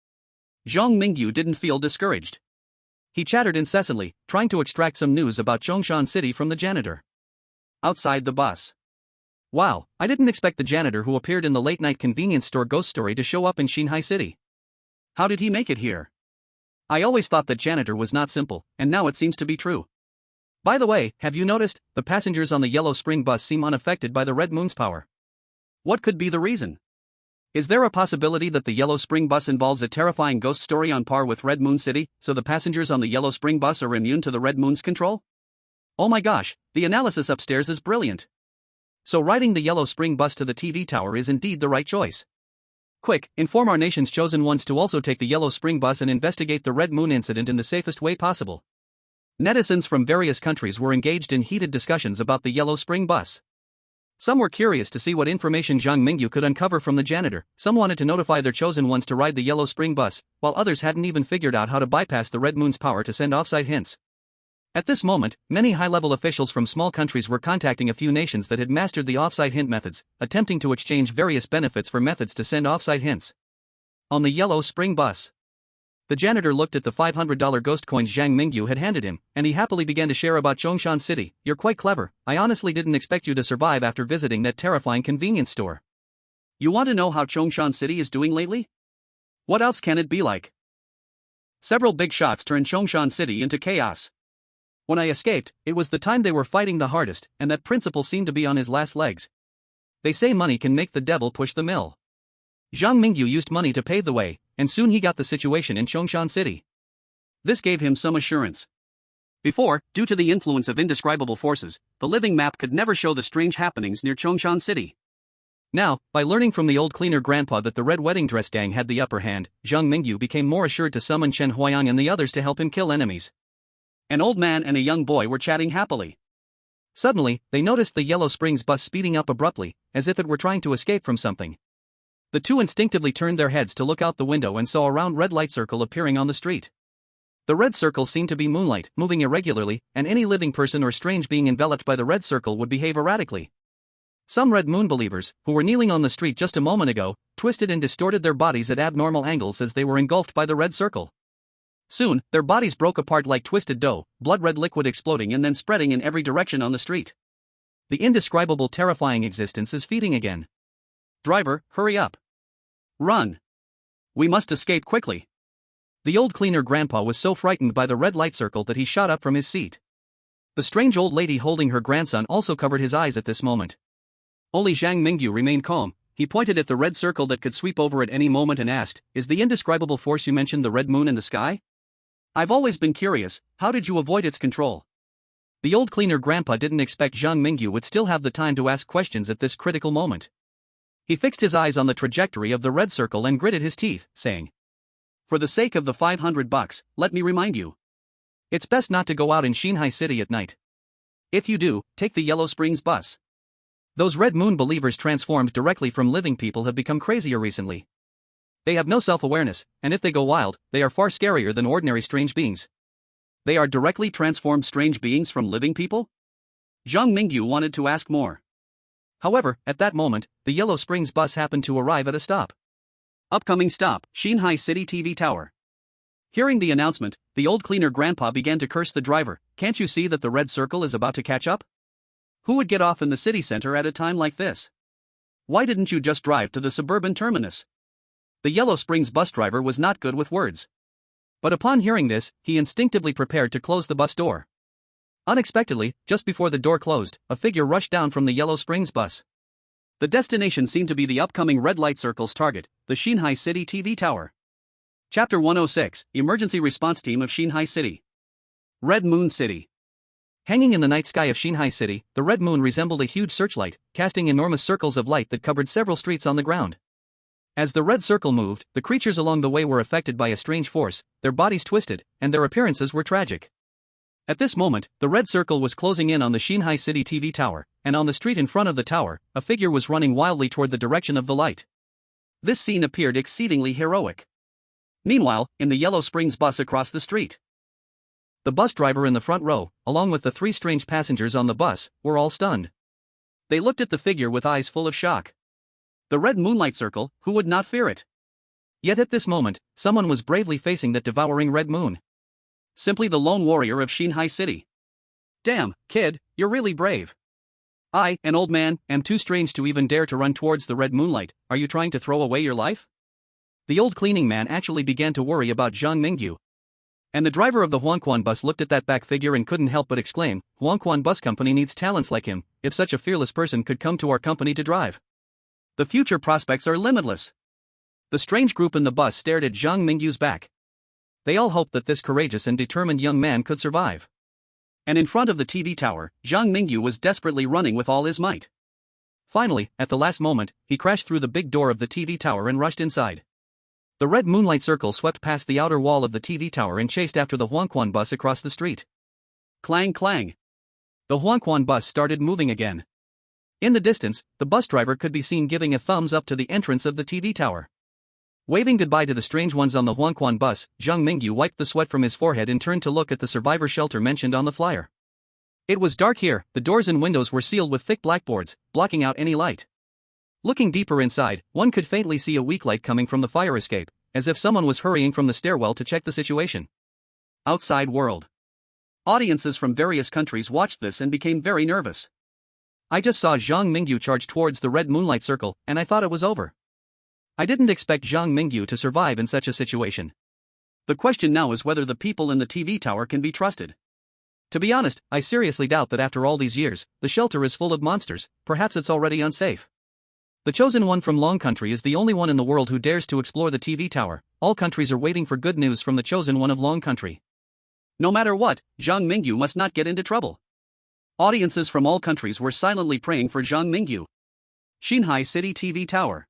Zhang Mingyu didn't feel discouraged. He chattered incessantly, trying to extract some news about Chongshan City from the janitor. Outside the bus. Wow, I didn't expect the janitor who appeared in the late-night convenience store ghost story to show up in Shanghai City. How did he make it here? I always thought that janitor was not simple, and now it seems to be true. By the way, have you noticed, the passengers on the Yellow Spring bus seem unaffected by the Red Moon's power? What could be the reason? Is there a possibility that the Yellow Spring bus involves a terrifying ghost story on par with Red Moon City, so the passengers on the Yellow Spring bus are immune to the Red Moon's control? Oh my gosh, the analysis upstairs is brilliant. So riding the Yellow Spring bus to the TV tower is indeed the right choice. Quick, inform our nation's chosen ones to also take the Yellow Spring bus and investigate the Red Moon incident in the safest way possible. Netizens from various countries were engaged in heated discussions about the Yellow Spring bus. Some were curious to see what information Zhang Mingyu could uncover from the janitor, some wanted to notify their chosen ones to ride the Yellow Spring bus, while others hadn't even figured out how to bypass the Red Moon's power to send offsite hints. At this moment, many high-level officials from small countries were contacting a few nations that had mastered the offsite hint methods, attempting to exchange various benefits for methods to send offsite hints. On the Yellow Spring bus. The janitor looked at the $500 ghost coins Zhang Mingyu had handed him, and he happily began to share about Chongshan City. "You're quite clever. I honestly didn't expect you to survive after visiting that terrifying convenience store. You want to know how Chongshan City is doing lately? What else can it be like? Several big shots turned Chongshan City into chaos. When I escaped, it was the time they were fighting the hardest, and that principal seemed to be on his last legs. They say money can make the devil push the mill. Zhang Mingyu used money to pave the way, and soon he got the situation in Chongshan City. This gave him some assurance. Before, due to the influence of indescribable forces, the living map could never show the strange happenings near Chongshan City. Now, by learning from the old cleaner grandpa that the Red Wedding Dress gang had the upper hand, Zhang Mingyu became more assured to summon Chen Huayang and the others to help him kill enemies. An old man and a young boy were chatting happily. Suddenly, they noticed the Yellow Springs bus speeding up abruptly, as if it were trying to escape from something. The two instinctively turned their heads to look out the window and saw a round red light circle appearing on the street. The red circle seemed to be moonlight, moving irregularly, and any living person or strange being enveloped by the red circle would behave erratically. Some Red Moon believers, who were kneeling on the street just a moment ago, twisted and distorted their bodies at abnormal angles as they were engulfed by the red circle. Soon, their bodies broke apart like twisted dough, blood-red liquid exploding and then spreading in every direction on the street. The indescribable terrifying existence is feeding again. Driver, hurry up. Run. We must escape quickly. The old cleaner grandpa was so frightened by the red light circle that he shot up from his seat. The strange old lady holding her grandson also covered his eyes at this moment. Only Zhang Mingyu remained calm. He pointed at the red circle that could sweep over at any moment and asked, "Is the indescribable force you mentioned the red moon in the sky? I've always been curious, how did you avoid its control?" The old cleaner grandpa didn't expect Zhang Mingyu would still have the time to ask questions at this critical moment. He fixed his eyes on the trajectory of the red circle and gritted his teeth, saying, "For the sake of the $500, let me remind you. It's best not to go out in Shanghai City at night. If you do, take the Yellow Springs bus. Those Red Moon believers transformed directly from living people have become crazier recently. They have no self-awareness, and if they go wild, they are far scarier than ordinary strange beings. They are directly transformed strange beings from living people? Zhang Mingyu wanted to ask more. However, at that moment, the Yellow Springs bus happened to arrive at a stop. Upcoming stop, Xinhai City TV Tower. Hearing the announcement, the old cleaner grandpa began to curse the driver. Can't you see that the red circle is about to catch up? Who would get off in the city center at a time like this? Why didn't you just drive to the suburban terminus? The Yellow Springs bus driver was not good with words. But upon hearing this, he instinctively prepared to close the bus door. Unexpectedly, just before the door closed, a figure rushed down from the Yellow Springs bus. The destination seemed to be the upcoming red light circle's target, the Xinhai City TV Tower. Chapter 106, Emergency Response Team of Xinhai City. Red Moon City. Hanging in the night sky of Xinhai City, the red moon resembled a huge searchlight, casting enormous circles of light that covered several streets on the ground. As the red circle moved, the creatures along the way were affected by a strange force, their bodies twisted, and their appearances were tragic. At this moment, the red circle was closing in on the Xinhai City TV Tower, and on the street in front of the tower, a figure was running wildly toward the direction of the light. This scene appeared exceedingly heroic. Meanwhile, in the Yellow Springs bus across the street, the bus driver in the front row, along with the three strange passengers on the bus, were all stunned. They looked at the figure with eyes full of shock. The red moonlight circle, who would not fear it? Yet at this moment, someone was bravely facing that devouring red moon. Simply the lone warrior of Xinhai City. Damn, kid, you're really brave. I, an old man, am too strange to even dare to run towards the red moonlight. Are you trying to throw away your life? The old cleaning man actually began to worry about Zhang Mingyu. And the driver of the Huangquan bus looked at that back figure and couldn't help but exclaim, Huangquan Bus Company needs talents like him. If such a fearless person could come to our company to drive, the future prospects are limitless. The strange group in the bus stared at Zhang Mingyu's back. They all hoped that this courageous and determined young man could survive. And in front of the TV tower, Zhang Mingyu was desperately running with all his might. Finally, at the last moment, he crashed through the big door of the TV tower and rushed inside. The red moonlight circle swept past the outer wall of the TV tower and chased after the Huangquan bus across the street. Clang clang. The Huangquan bus started moving again. In the distance, the bus driver could be seen giving a thumbs up to the entrance of the TV tower. Waving goodbye to the strange ones on the Huangquan bus, Zhang Mingyu wiped the sweat from his forehead and turned to look at the survivor shelter mentioned on the flyer. It was dark here, the doors and windows were sealed with thick blackboards, blocking out any light. Looking deeper inside, one could faintly see a weak light coming from the fire escape, as if someone was hurrying from the stairwell to check the situation. Outside world. Audiences from various countries watched this and became very nervous. I just saw Zhang Mingyu charge towards the red moonlight circle, and I thought it was over. I didn't expect Zhang Mingyu to survive in such a situation. The question now is whether the people in the TV tower can be trusted. To be honest, I seriously doubt that after all these years, the shelter is full of monsters. Perhaps it's already unsafe. The chosen one from Long Country is the only one in the world who dares to explore the TV tower. All countries are waiting for good news from the chosen one of Long Country. No matter what, Zhang Mingyu must not get into trouble. Audiences from all countries were silently praying for Zhang Mingyu. Xinhai City TV Tower.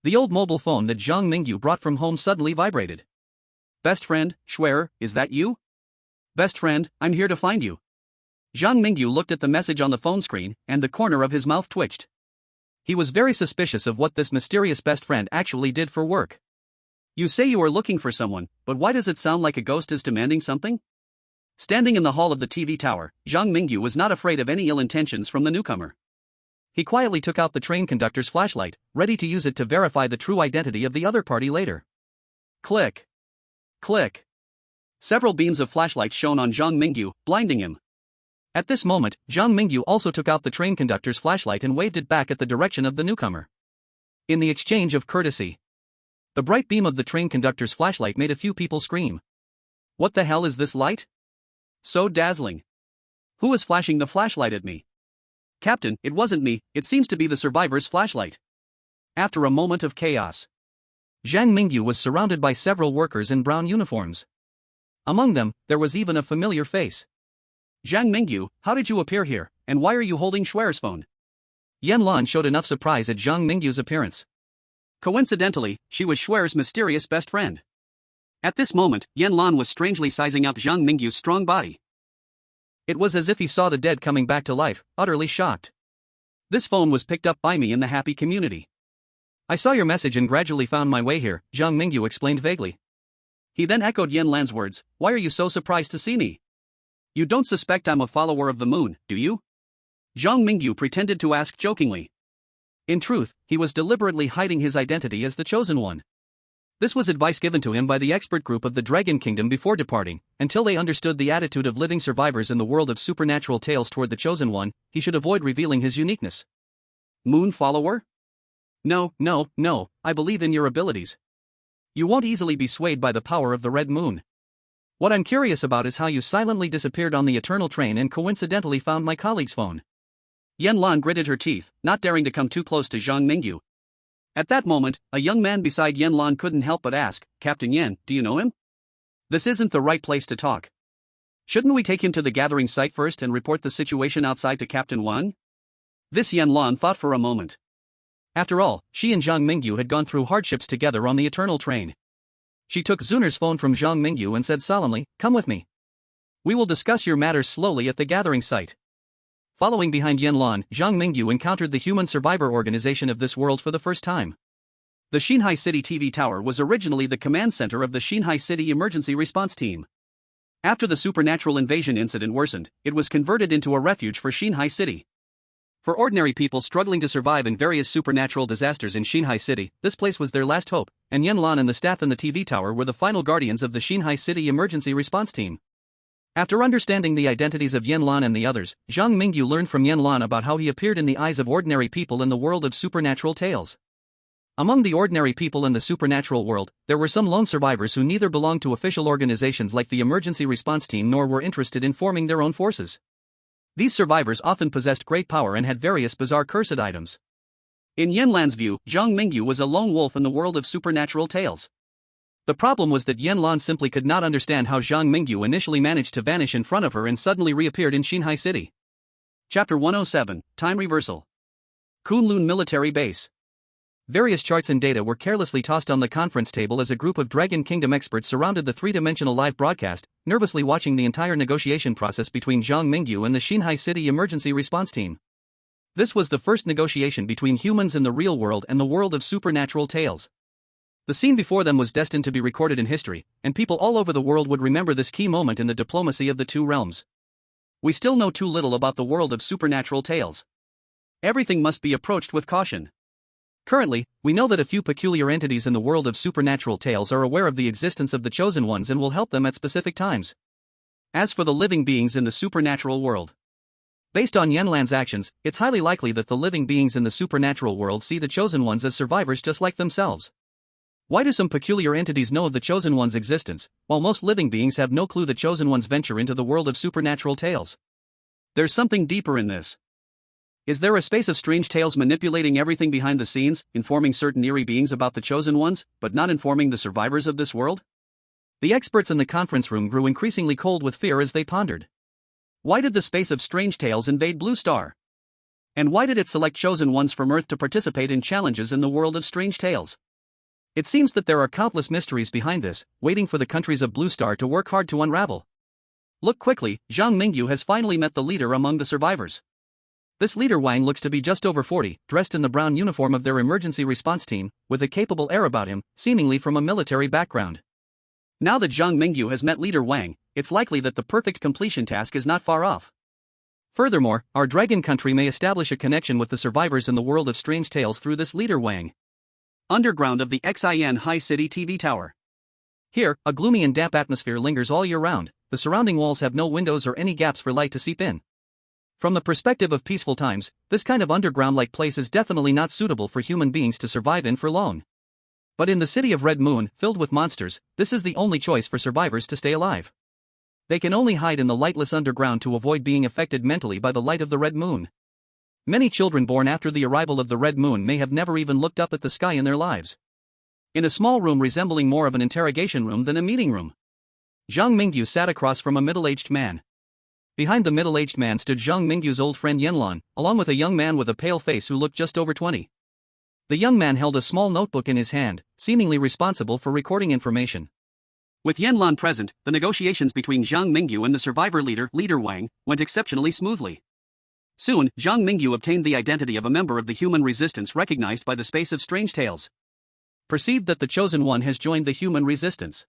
The old mobile phone that Zhang Mingyu brought from home suddenly vibrated. Best friend, Schwerer, is that you? Best friend, I'm here to find you. Zhang Mingyu looked at the message on the phone screen, and the corner of his mouth twitched. He was very suspicious of what this mysterious best friend actually did for work. You say you are looking for someone, but why does it sound like a ghost is demanding something? Standing in the hall of the TV tower, Zhang Mingyu was not afraid of any ill intentions from the newcomer. He quietly took out the train conductor's flashlight, ready to use it to verify the true identity of the other party later. Click. Click. Several beams of flashlight shone on Zhang Mingyu, blinding him. At this moment, Zhang Mingyu also took out the train conductor's flashlight and waved it back at the direction of the newcomer. In the exchange of courtesy, the bright beam of the train conductor's flashlight made a few people scream. What the hell is this light? So dazzling. Who is flashing the flashlight at me? Captain, it wasn't me, it seems to be the survivor's flashlight. After a moment of chaos, Zhang Mingyu was surrounded by several workers in brown uniforms. Among them, there was even a familiar face. Zhang Mingyu, how did you appear here, and why are you holding Schwerer's phone? Yan Lan showed enough surprise at Zhang Mingyu's appearance. Coincidentally, she was Schwerer's mysterious best friend. At this moment, Yan Lan was strangely sizing up Zhang Mingyu's strong body. It was as if he saw the dead coming back to life, utterly shocked. This phone was picked up by me in the happy community. I saw your message and gradually found my way here, Zhang Mingyu explained vaguely. He then echoed Yan Lan's words, why are you so surprised to see me? You don't suspect I'm a follower of the moon, do you? Zhang Mingyu pretended to ask jokingly. In truth, he was deliberately hiding his identity as the Chosen One. This was advice given to him by the expert group of the Dragon Kingdom before departing. Until they understood the attitude of living survivors in the world of supernatural tales toward the Chosen One, he should avoid revealing his uniqueness. Moon follower? No, I believe in your abilities. You won't easily be swayed by the power of the red moon. What I'm curious about is how you silently disappeared on the eternal train and coincidentally found my colleague's phone. Yan Lan gritted her teeth, not daring to come too close to Zhang Mingyu. At that moment, a young man beside Yan Lan couldn't help but ask, Captain Yan, do you know him? This isn't the right place to talk. Shouldn't we take him to the gathering site first and report the situation outside to Captain Wan? This Yan Lan thought for a moment. After all, she and Zhang Mingyu had gone through hardships together on the eternal train. She took Zuner's phone from Zhang Mingyu and said solemnly, come with me. We will discuss your matters slowly at the gathering site. Following behind Yan Lan, Zhang Mingyu encountered the human survivor organization of this world for the first time. The Xinhai City TV Tower was originally the command center of the Xinhai City Emergency Response Team. After the supernatural invasion incident worsened, it was converted into a refuge for Xinhai City. For ordinary people struggling to survive in various supernatural disasters in Xinhai City, this place was their last hope, and Yan Lan and the staff in the TV tower were the final guardians of the Xinhai City Emergency Response Team. After understanding the identities of Yan Lan and the others, Zhang Mingyu learned from Yan Lan about how he appeared in the eyes of ordinary people in the world of supernatural tales. Among the ordinary people in the supernatural world, there were some lone survivors who neither belonged to official organizations like the Emergency Response Team nor were interested in forming their own forces. These survivors often possessed great power and had various bizarre cursed items. In Yan Lan's view, Zhang Mingyu was a lone wolf in the world of supernatural tales. The problem was that Yan Lan simply could not understand how Zhang Mingyu initially managed to vanish in front of her and suddenly reappeared in Xinhai City. Chapter 107, Time Reversal. Kunlun Military Base. Various charts and data were carelessly tossed on the conference table as a group of Dragon Kingdom experts surrounded the three-dimensional live broadcast, nervously watching the entire negotiation process between Zhang Mingyu and the Xinhai City Emergency Response Team. This was the first negotiation between humans in the real world and the world of supernatural tales. The scene before them was destined to be recorded in history, and people all over the world would remember this key moment in the diplomacy of the two realms. We still know too little about the world of supernatural tales. Everything must be approached with caution. Currently, we know that a few peculiar entities in the world of supernatural tales are aware of the existence of the Chosen Ones and will help them at specific times. As for the living beings in the supernatural world, based on Yan Lan's actions, it's highly likely that the living beings in the supernatural world see the Chosen Ones as survivors just like themselves. Why do some peculiar entities know of the Chosen One's existence, while most living beings have no clue the Chosen Ones venture into the world of supernatural tales? There's something deeper in this. Is there a space of strange tales manipulating everything behind the scenes, informing certain eerie beings about the Chosen Ones, but not informing the survivors of this world? The experts in the conference room grew increasingly cold with fear as they pondered. Why did the space of strange tales invade Blue Star? And why did it select Chosen Ones from Earth to participate in challenges in the world of strange tales? It seems that there are countless mysteries behind this, waiting for the countries of Blue Star to work hard to unravel. Look quickly, Zhang Mingyu has finally met the leader among the survivors. This leader Wang looks to be just over 40, dressed in the brown uniform of their emergency response team, with a capable air about him, seemingly from a military background. Now that Zhang Mingyu has met leader Wang, it's likely that the perfect completion task is not far off. Furthermore, our dragon country may establish a connection with the survivors in the world of strange tales through this leader Wang. Underground of the Xinhai City TV Tower. Here, a gloomy and damp atmosphere lingers all year round. The surrounding walls have no windows or any gaps for light to seep in. From the perspective of peaceful times, this kind of underground-like place is definitely not suitable for human beings to survive in for long. But in the city of Red Moon, filled with monsters, this is the only choice for survivors to stay alive. They can only hide in the lightless underground to avoid being affected mentally by the light of the Red Moon. Many children born after the arrival of the Red Moon may have never even looked up at the sky in their lives. In a small room resembling more of an interrogation room than a meeting room, Zhang Mingyu sat across from a middle-aged man. Behind the middle-aged man stood Zhang Mingyu's old friend Yan Lan, along with a young man with a pale face who looked just over 20. The young man held a small notebook in his hand, seemingly responsible for recording information. With Yan Lan present, the negotiations between Zhang Mingyu and the survivor leader Wang, went exceptionally smoothly. Soon, Zhang Mingyu obtained the identity of a member of the human resistance recognized by the space of strange tales. Perceived that the Chosen One has joined the human resistance.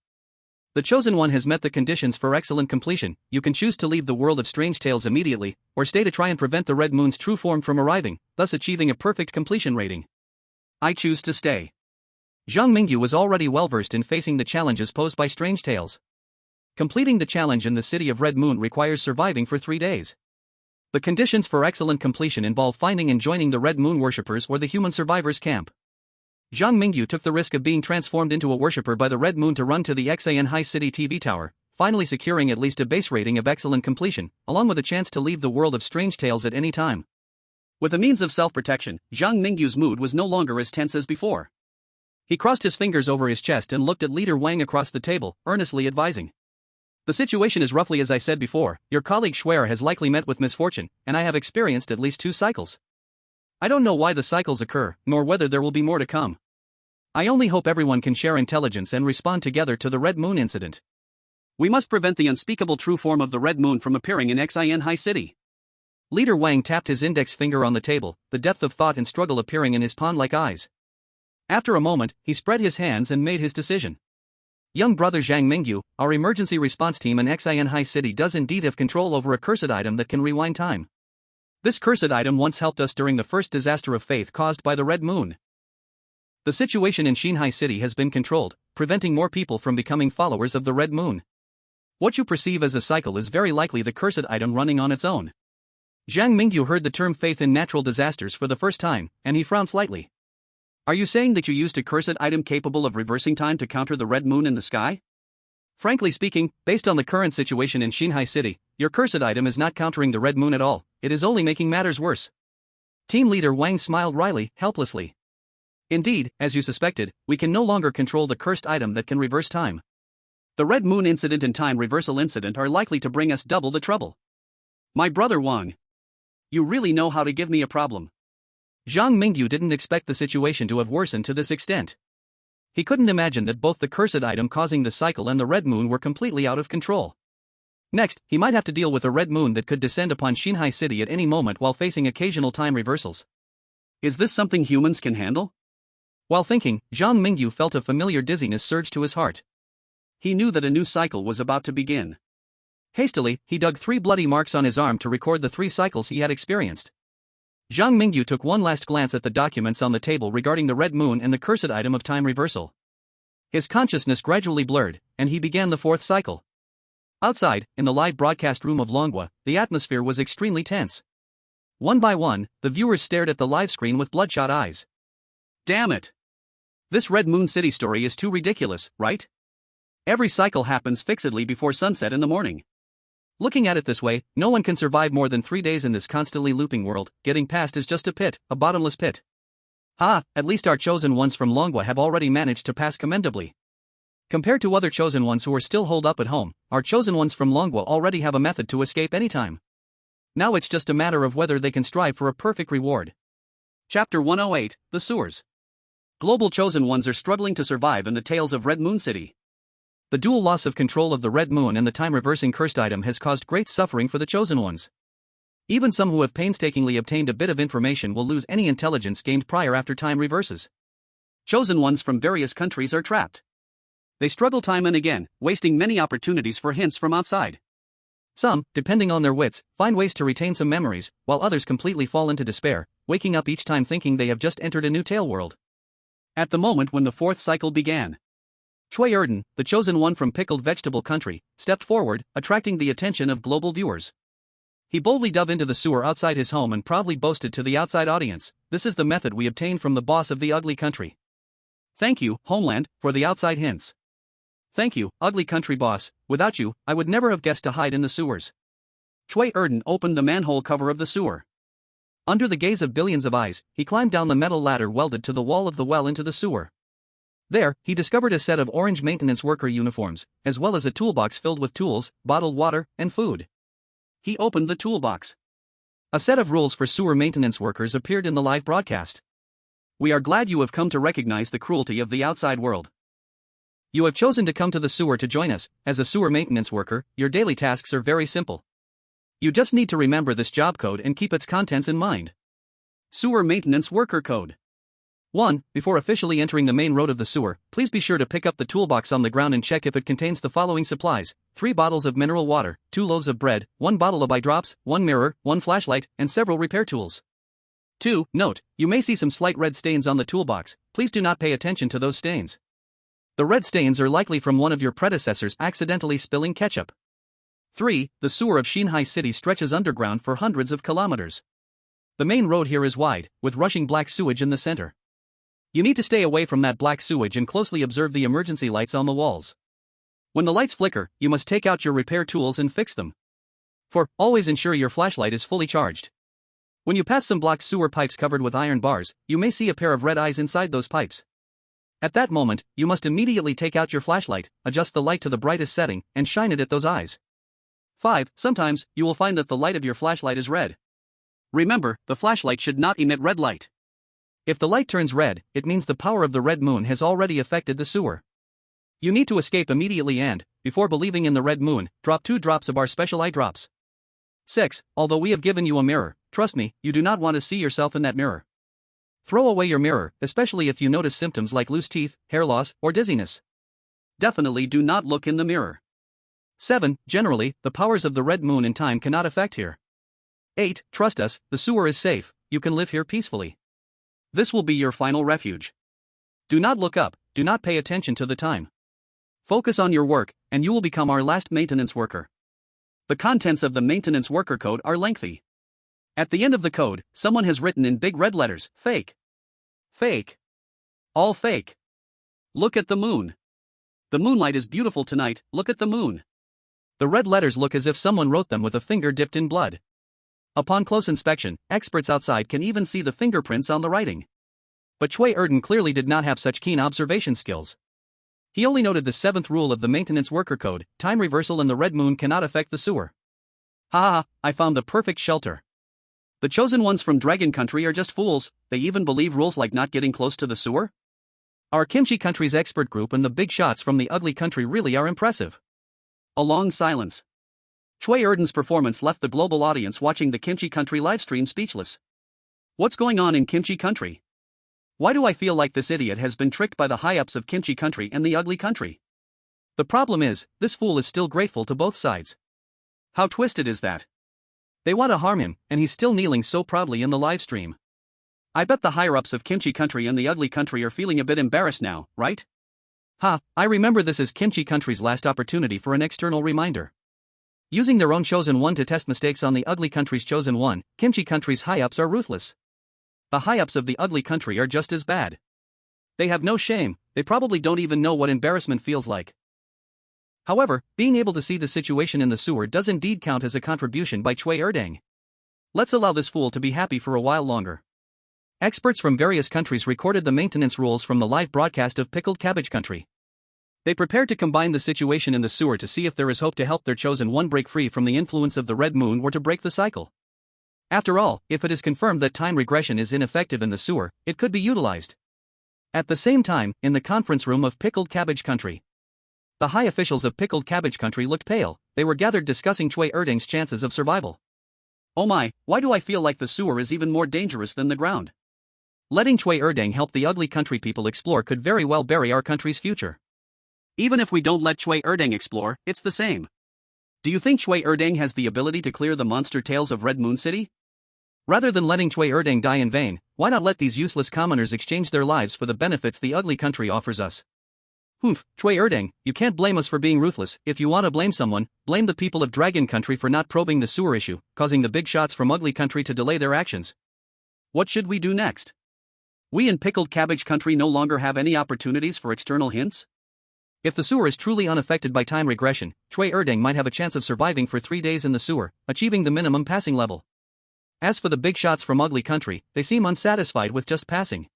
The Chosen One has met the conditions for excellent completion. You can choose to leave the world of strange tales immediately, or stay to try and prevent the Red Moon's true form from arriving, thus achieving a perfect completion rating. I choose to stay. Zhang Mingyu was already well versed in facing the challenges posed by strange tales. Completing the challenge in the city of Red Moon requires surviving for 3 days. The conditions for excellent completion involve finding and joining the Red Moon worshippers or the human survivors camp. Zhang Mingyu took the risk of being transformed into a worshipper by the Red Moon to run to the Xian High City TV tower, finally securing at least a base rating of excellent completion, along with a chance to leave the world of strange tales at any time. With a means of self-protection, Zhang Mingyu's mood was no longer as tense as before. He crossed his fingers over his chest and looked at Leader Wang across the table, earnestly advising. The situation is roughly as I said before. Your colleague Schwer has likely met with misfortune, and I have experienced at least 2 cycles. I don't know why the cycles occur, nor whether there will be more to come. I only hope everyone can share intelligence and respond together to the Red Moon incident. We must prevent the unspeakable true form of the Red Moon from appearing in Xian High City. Leader Wang tapped his index finger on the table, the depth of thought and struggle appearing in his pond-like eyes. After a moment, he spread his hands and made his decision. Young brother Zhang Mingyu, our emergency response team in Xian High City does indeed have control over a cursed item that can rewind time. This cursed item once helped us during the first disaster of faith caused by the Red Moon. The situation in Xinhai City has been controlled, preventing more people from becoming followers of the Red Moon. What you perceive as a cycle is very likely the cursed item running on its own. Zhang Mingyu heard the term faith in natural disasters for the first time, and he frowned slightly. Are you saying that you used a cursed item capable of reversing time to counter the Red Moon in the sky? Frankly speaking, based on the current situation in Xinhai City, your cursed item is not countering the Red Moon at all, it is only making matters worse. Team leader Wang smiled wryly, helplessly. Indeed, as you suspected, we can no longer control the cursed item that can reverse time. The Red Moon incident and time reversal incident are likely to bring us double the trouble. My brother Wang. You really know how to give me a problem. Zhang Mingyu didn't expect the situation to have worsened to this extent. He couldn't imagine that both the cursed item causing the cycle and the Red Moon were completely out of control. Next, he might have to deal with a Red Moon that could descend upon Xinhai City at any moment while facing occasional time reversals. Is this something humans can handle? While thinking, Zhang Mingyu felt a familiar dizziness surge to his heart. He knew that a new cycle was about to begin. Hastily, he dug 3 bloody marks on his arm to record the 3 cycles he had experienced. Zhang Mingyu took one last glance at the documents on the table regarding the Red Moon and the cursed item of time reversal. His consciousness gradually blurred, and he began the 4th cycle. Outside, in the live broadcast room of Longhua, the atmosphere was extremely tense. One by one, the viewers stared at the live screen with bloodshot eyes. Damn it! This Red Moon City story is too ridiculous, right? Every cycle happens fixedly before sunset in the morning. Looking at it this way, no one can survive more than 3 days in this constantly looping world. Getting past is just a pit, a bottomless pit. At least our chosen ones from Longhua have already managed to pass commendably. Compared to other chosen ones who are still holed up at home, our chosen ones from Longhua already have a method to escape anytime. Now it's just a matter of whether they can strive for a perfect reward. Chapter 108, The Sewers. Global chosen ones are struggling to survive in the tales of Red Moon City. The dual loss of control of the Red Moon and the time-reversing cursed item has caused great suffering for the chosen ones. Even some who have painstakingly obtained a bit of information will lose any intelligence gained prior after time reverses. Chosen ones from various countries are trapped. They struggle time and again, wasting many opportunities for hints from outside. Some, depending on their wits, find ways to retain some memories, while others completely fall into despair, waking up each time thinking they have just entered a new tale world. At the moment when the 4th cycle began, Chui Erden, the chosen one from Pickled Vegetable Country, stepped forward, attracting the attention of global viewers. He boldly dove into the sewer outside his home and proudly boasted to the outside audience, "This is the method we obtained from the boss of the ugly country. Thank you, Homeland, for the outside hints. Thank you, ugly country boss, without you, I would never have guessed to hide in the sewers." Chui Erden opened the manhole cover of the sewer. Under the gaze of billions of eyes, he climbed down the metal ladder welded to the wall of the well into the sewer. There, he discovered a set of orange maintenance worker uniforms, as well as a toolbox filled with tools, bottled water, and food. He opened the toolbox. A set of rules for sewer maintenance workers appeared in the live broadcast. "We are glad you have come to recognize the cruelty of the outside world. You have chosen to come to the sewer to join us. As a sewer maintenance worker, your daily tasks are very simple. You just need to remember this job code and keep its contents in mind. Sewer Maintenance Worker Code. 1. Before officially entering the main road of the sewer, please be sure to pick up the toolbox on the ground and check if it contains the following supplies: 3 bottles of mineral water, 2 loaves of bread, 1 bottle of eye drops, 1 mirror, 1 flashlight, and several repair tools. 2. Note, you may see some slight red stains on the toolbox. Please do not pay attention to those stains. The red stains are likely from one of your predecessors accidentally spilling ketchup. 3. The sewer of Shanghai City stretches underground for hundreds of kilometers. The main road here is wide, with rushing black sewage in the center. You need to stay away from that black sewage and closely observe the emergency lights on the walls. When the lights flicker, you must take out your repair tools and fix them. 4. Always ensure your flashlight is fully charged. When you pass some blocked sewer pipes covered with iron bars, you may see a pair of red eyes inside those pipes. At that moment, you must immediately take out your flashlight, adjust the light to the brightest setting, and shine it at those eyes. 5. Sometimes, you will find that the light of your flashlight is red. Remember, the flashlight should not emit red light. If the light turns red, it means the power of the red moon has already affected the sewer. You need to escape immediately and, before believing in the red moon, drop 2 drops of our special eye drops. 6. Although we have given you a mirror, trust me, you do not want to see yourself in that mirror. Throw away your mirror, especially if you notice symptoms like loose teeth, hair loss, or dizziness. Definitely do not look in the mirror. 7. Generally, the powers of the red moon and time cannot affect here. 8. Trust us, the sewer is safe, you can live here peacefully. This will be your final refuge. Do not look up, do not pay attention to the time. Focus on your work, and you will become our last maintenance worker. The contents of the maintenance worker code are lengthy. At the end of the code, someone has written in big red letters, fake. Fake. All fake. Look at the moon. The moonlight is beautiful tonight, look at the moon. The red letters look as if someone wrote them with a finger dipped in blood. Upon close inspection, experts outside can even see the fingerprints on the writing. But Chui Erden clearly did not have such keen observation skills. He only noted the 7th rule of the maintenance worker code: time reversal and the red moon cannot affect the sewer. Ha, I found the perfect shelter. The chosen ones from Dragon Country are just fools, they even believe rules like not getting close to the sewer? Our Kimchi Country's expert group and the big shots from the ugly country really are impressive. A long silence. Chui Erden's performance left the global audience watching the Kimchi Country livestream speechless. What's going on in Kimchi Country? Why do I feel like this idiot has been tricked by the high-ups of Kimchi Country and the ugly country? The problem is, this fool is still grateful to both sides. How twisted is that? They want to harm him, and he's still kneeling so proudly in the livestream. I bet the higher-ups of Kimchi Country and the ugly country are feeling a bit embarrassed now, right? I remember this is Kimchi Country's last opportunity for an external reminder. Using their own chosen one to test mistakes on the ugly country's chosen one, Kimchi Country's high-ups are ruthless. The high-ups of the ugly country are just as bad. They have no shame, they probably don't even know what embarrassment feels like. However, being able to see the situation in the sewer does indeed count as a contribution by Chui Erdang. Let's allow this fool to be happy for a while longer. Experts from various countries recorded the maintenance rules from the live broadcast of Pickled Cabbage Country. They prepared to combine the situation in the sewer to see if there is hope to help their chosen one break free from the influence of the red moon or to break the cycle. After all, if it is confirmed that time regression is ineffective in the sewer, it could be utilized. At the same time, in the conference room of Pickled Cabbage Country, the high officials of Pickled Cabbage Country looked pale. They were gathered discussing Chui Erdang's chances of survival. Oh my, why do I feel like the sewer is even more dangerous than the ground? Letting Chui Erdang help the ugly country people explore could very well bury our country's future. Even if we don't let Chui Erdang explore, it's the same. Do you think Chui Erdang has the ability to clear the monster tails of Red Moon City? Rather than letting Chui Erdang die in vain, why not let these useless commoners exchange their lives for the benefits the ugly country offers us? Chui Erdang, you can't blame us for being ruthless. If you want to blame someone, blame the people of Dragon Country for not probing the sewer issue, causing the big shots from ugly country to delay their actions. What should we do next? We in Pickled Cabbage Country no longer have any opportunities for external hints? If the sewer is truly unaffected by time regression, Chui Erdang might have a chance of surviving for 3 days in the sewer, achieving the minimum passing level. As for the big shots from ugly country, they seem unsatisfied with just passing.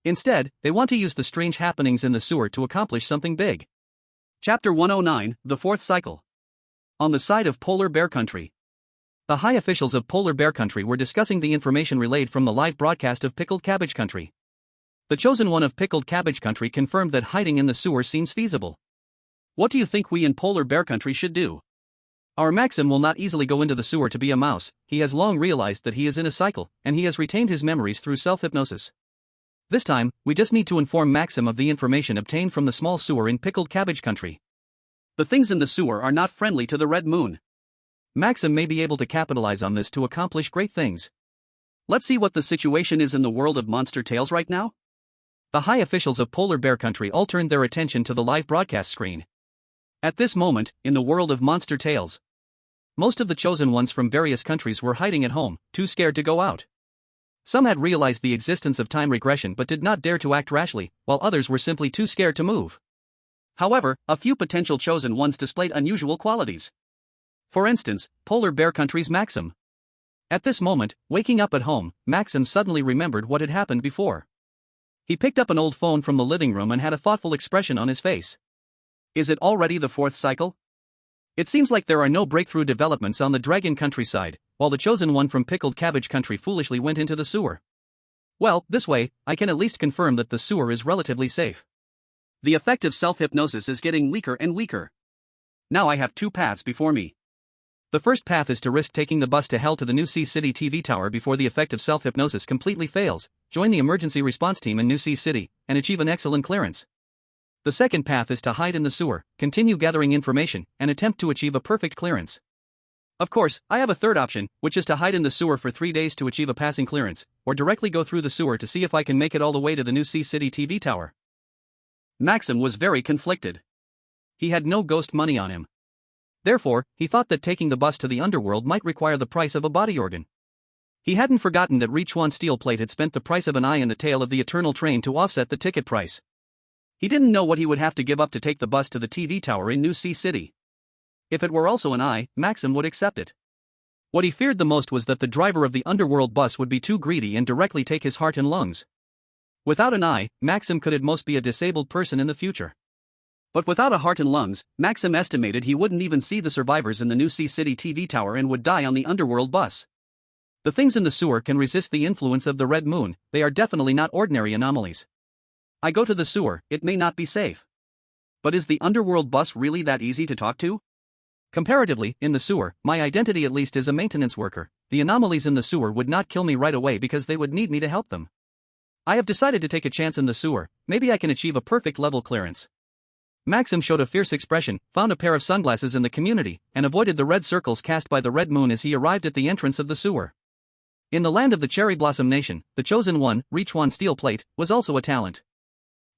Instead, they want to use the strange happenings in the sewer to accomplish something big. Chapter 109, The Fourth Cycle. On the side of Polar Bear Country. The high officials of Polar Bear Country were discussing the information relayed from the live broadcast of Pickled Cabbage Country. The chosen one of Pickled Cabbage Country confirmed that hiding in the sewer seems feasible. What do you think we in Polar Bear Country should do? Our Maxim will not easily go into the sewer to be a mouse. He has long realized that he is in a cycle, and he has retained his memories through self-hypnosis. This time, we just need to inform Maxim of the information obtained from the small sewer in Pickled Cabbage Country. The things in the sewer are not friendly to the Red Moon. Maxim may be able to capitalize on this to accomplish great things. Let's see what the situation is in the world of monster tales right now. The high officials of Polar Bear Country all turned their attention to the live broadcast screen. At this moment, in the world of monster tales, most of the chosen ones from various countries were hiding at home, too scared to go out. Some had realized the existence of time regression but did not dare to act rashly, while others were simply too scared to move. However, a few potential chosen ones displayed unusual qualities. For instance, Polar Bear Country's Maxim. At this moment, waking up at home, Maxim suddenly remembered what had happened before. He picked up an old phone from the living room and had a thoughtful expression on his face. Is it already the fourth cycle? It seems like there are no breakthrough developments on the Dragon Countryside, while the chosen one from Pickled Cabbage Country foolishly went into the sewer. Well, this way, I can at least confirm that the sewer is relatively safe. The effect of self-hypnosis is getting weaker and weaker. Now I have two paths before me. The first path is to risk taking the bus to hell to the New Sea City TV tower before the effect of self-hypnosis completely fails, join the emergency response team in New Sea City, and achieve an excellent clearance. The second path is to hide in the sewer, continue gathering information, and attempt to achieve a perfect clearance. Of course, I have a third option, which is to hide in the sewer for 3 days to achieve a passing clearance, or directly go through the sewer to see if I can make it all the way to the New Sea City TV tower. Maxim was very conflicted. He had no ghost money on him. Therefore, he thought that taking the bus to the underworld might require the price of a body organ. He hadn't forgotten that Rechuan Steelplate had spent the price of an eye in the tail of the Eternal Train to offset the ticket price. He didn't know what he would have to give up to take the bus to the TV tower in New Sea City. If it were also an eye, Maxim would accept it. What he feared the most was that the driver of the underworld bus would be too greedy and directly take his heart and lungs. Without an eye, Maxim could at most be a disabled person in the future. But without a heart and lungs, Maxim estimated he wouldn't even see the survivors in the New Sea City TV tower and would die on the underworld bus. The things in the sewer can resist the influence of the Red Moon. They are definitely not ordinary anomalies. I go to the sewer, it may not be safe. But is the underworld bus really that easy to talk to? Comparatively, in the sewer, my identity at least is a maintenance worker. The anomalies in the sewer would not kill me right away because they would need me to help them. I have decided to take a chance in the sewer. Maybe I can achieve a perfect level clearance. Maxim showed a fierce expression, found a pair of sunglasses in the community, and avoided the red circles cast by the Red Moon as he arrived at the entrance of the sewer. In the land of the Cherry Blossom Nation, the chosen one, Rechuan Steelplate, was also a talent.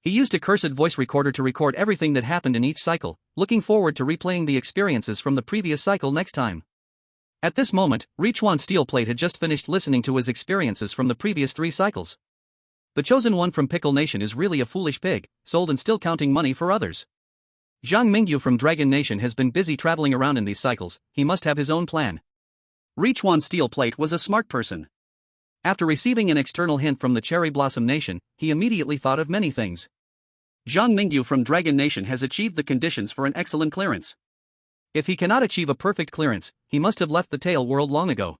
He used a cursed voice recorder to record everything that happened in each cycle, looking forward to replaying the experiences from the previous cycle next time. At this moment, Rechuan Steelplate had just finished listening to his experiences from the previous 3 cycles. The chosen one from Pickle Nation is really a foolish pig, sold and still counting money for others. Zhang Mingyu from Dragon Nation has been busy traveling around in these cycles. He must have his own plan. Rechuan Steelplate was a smart person. After receiving an external hint from the Cherry Blossom Nation, he immediately thought of many things. Zhang Mingyu from Dragon Nation has achieved the conditions for an excellent clearance. If he cannot achieve a perfect clearance, he must have left the Tail World long ago.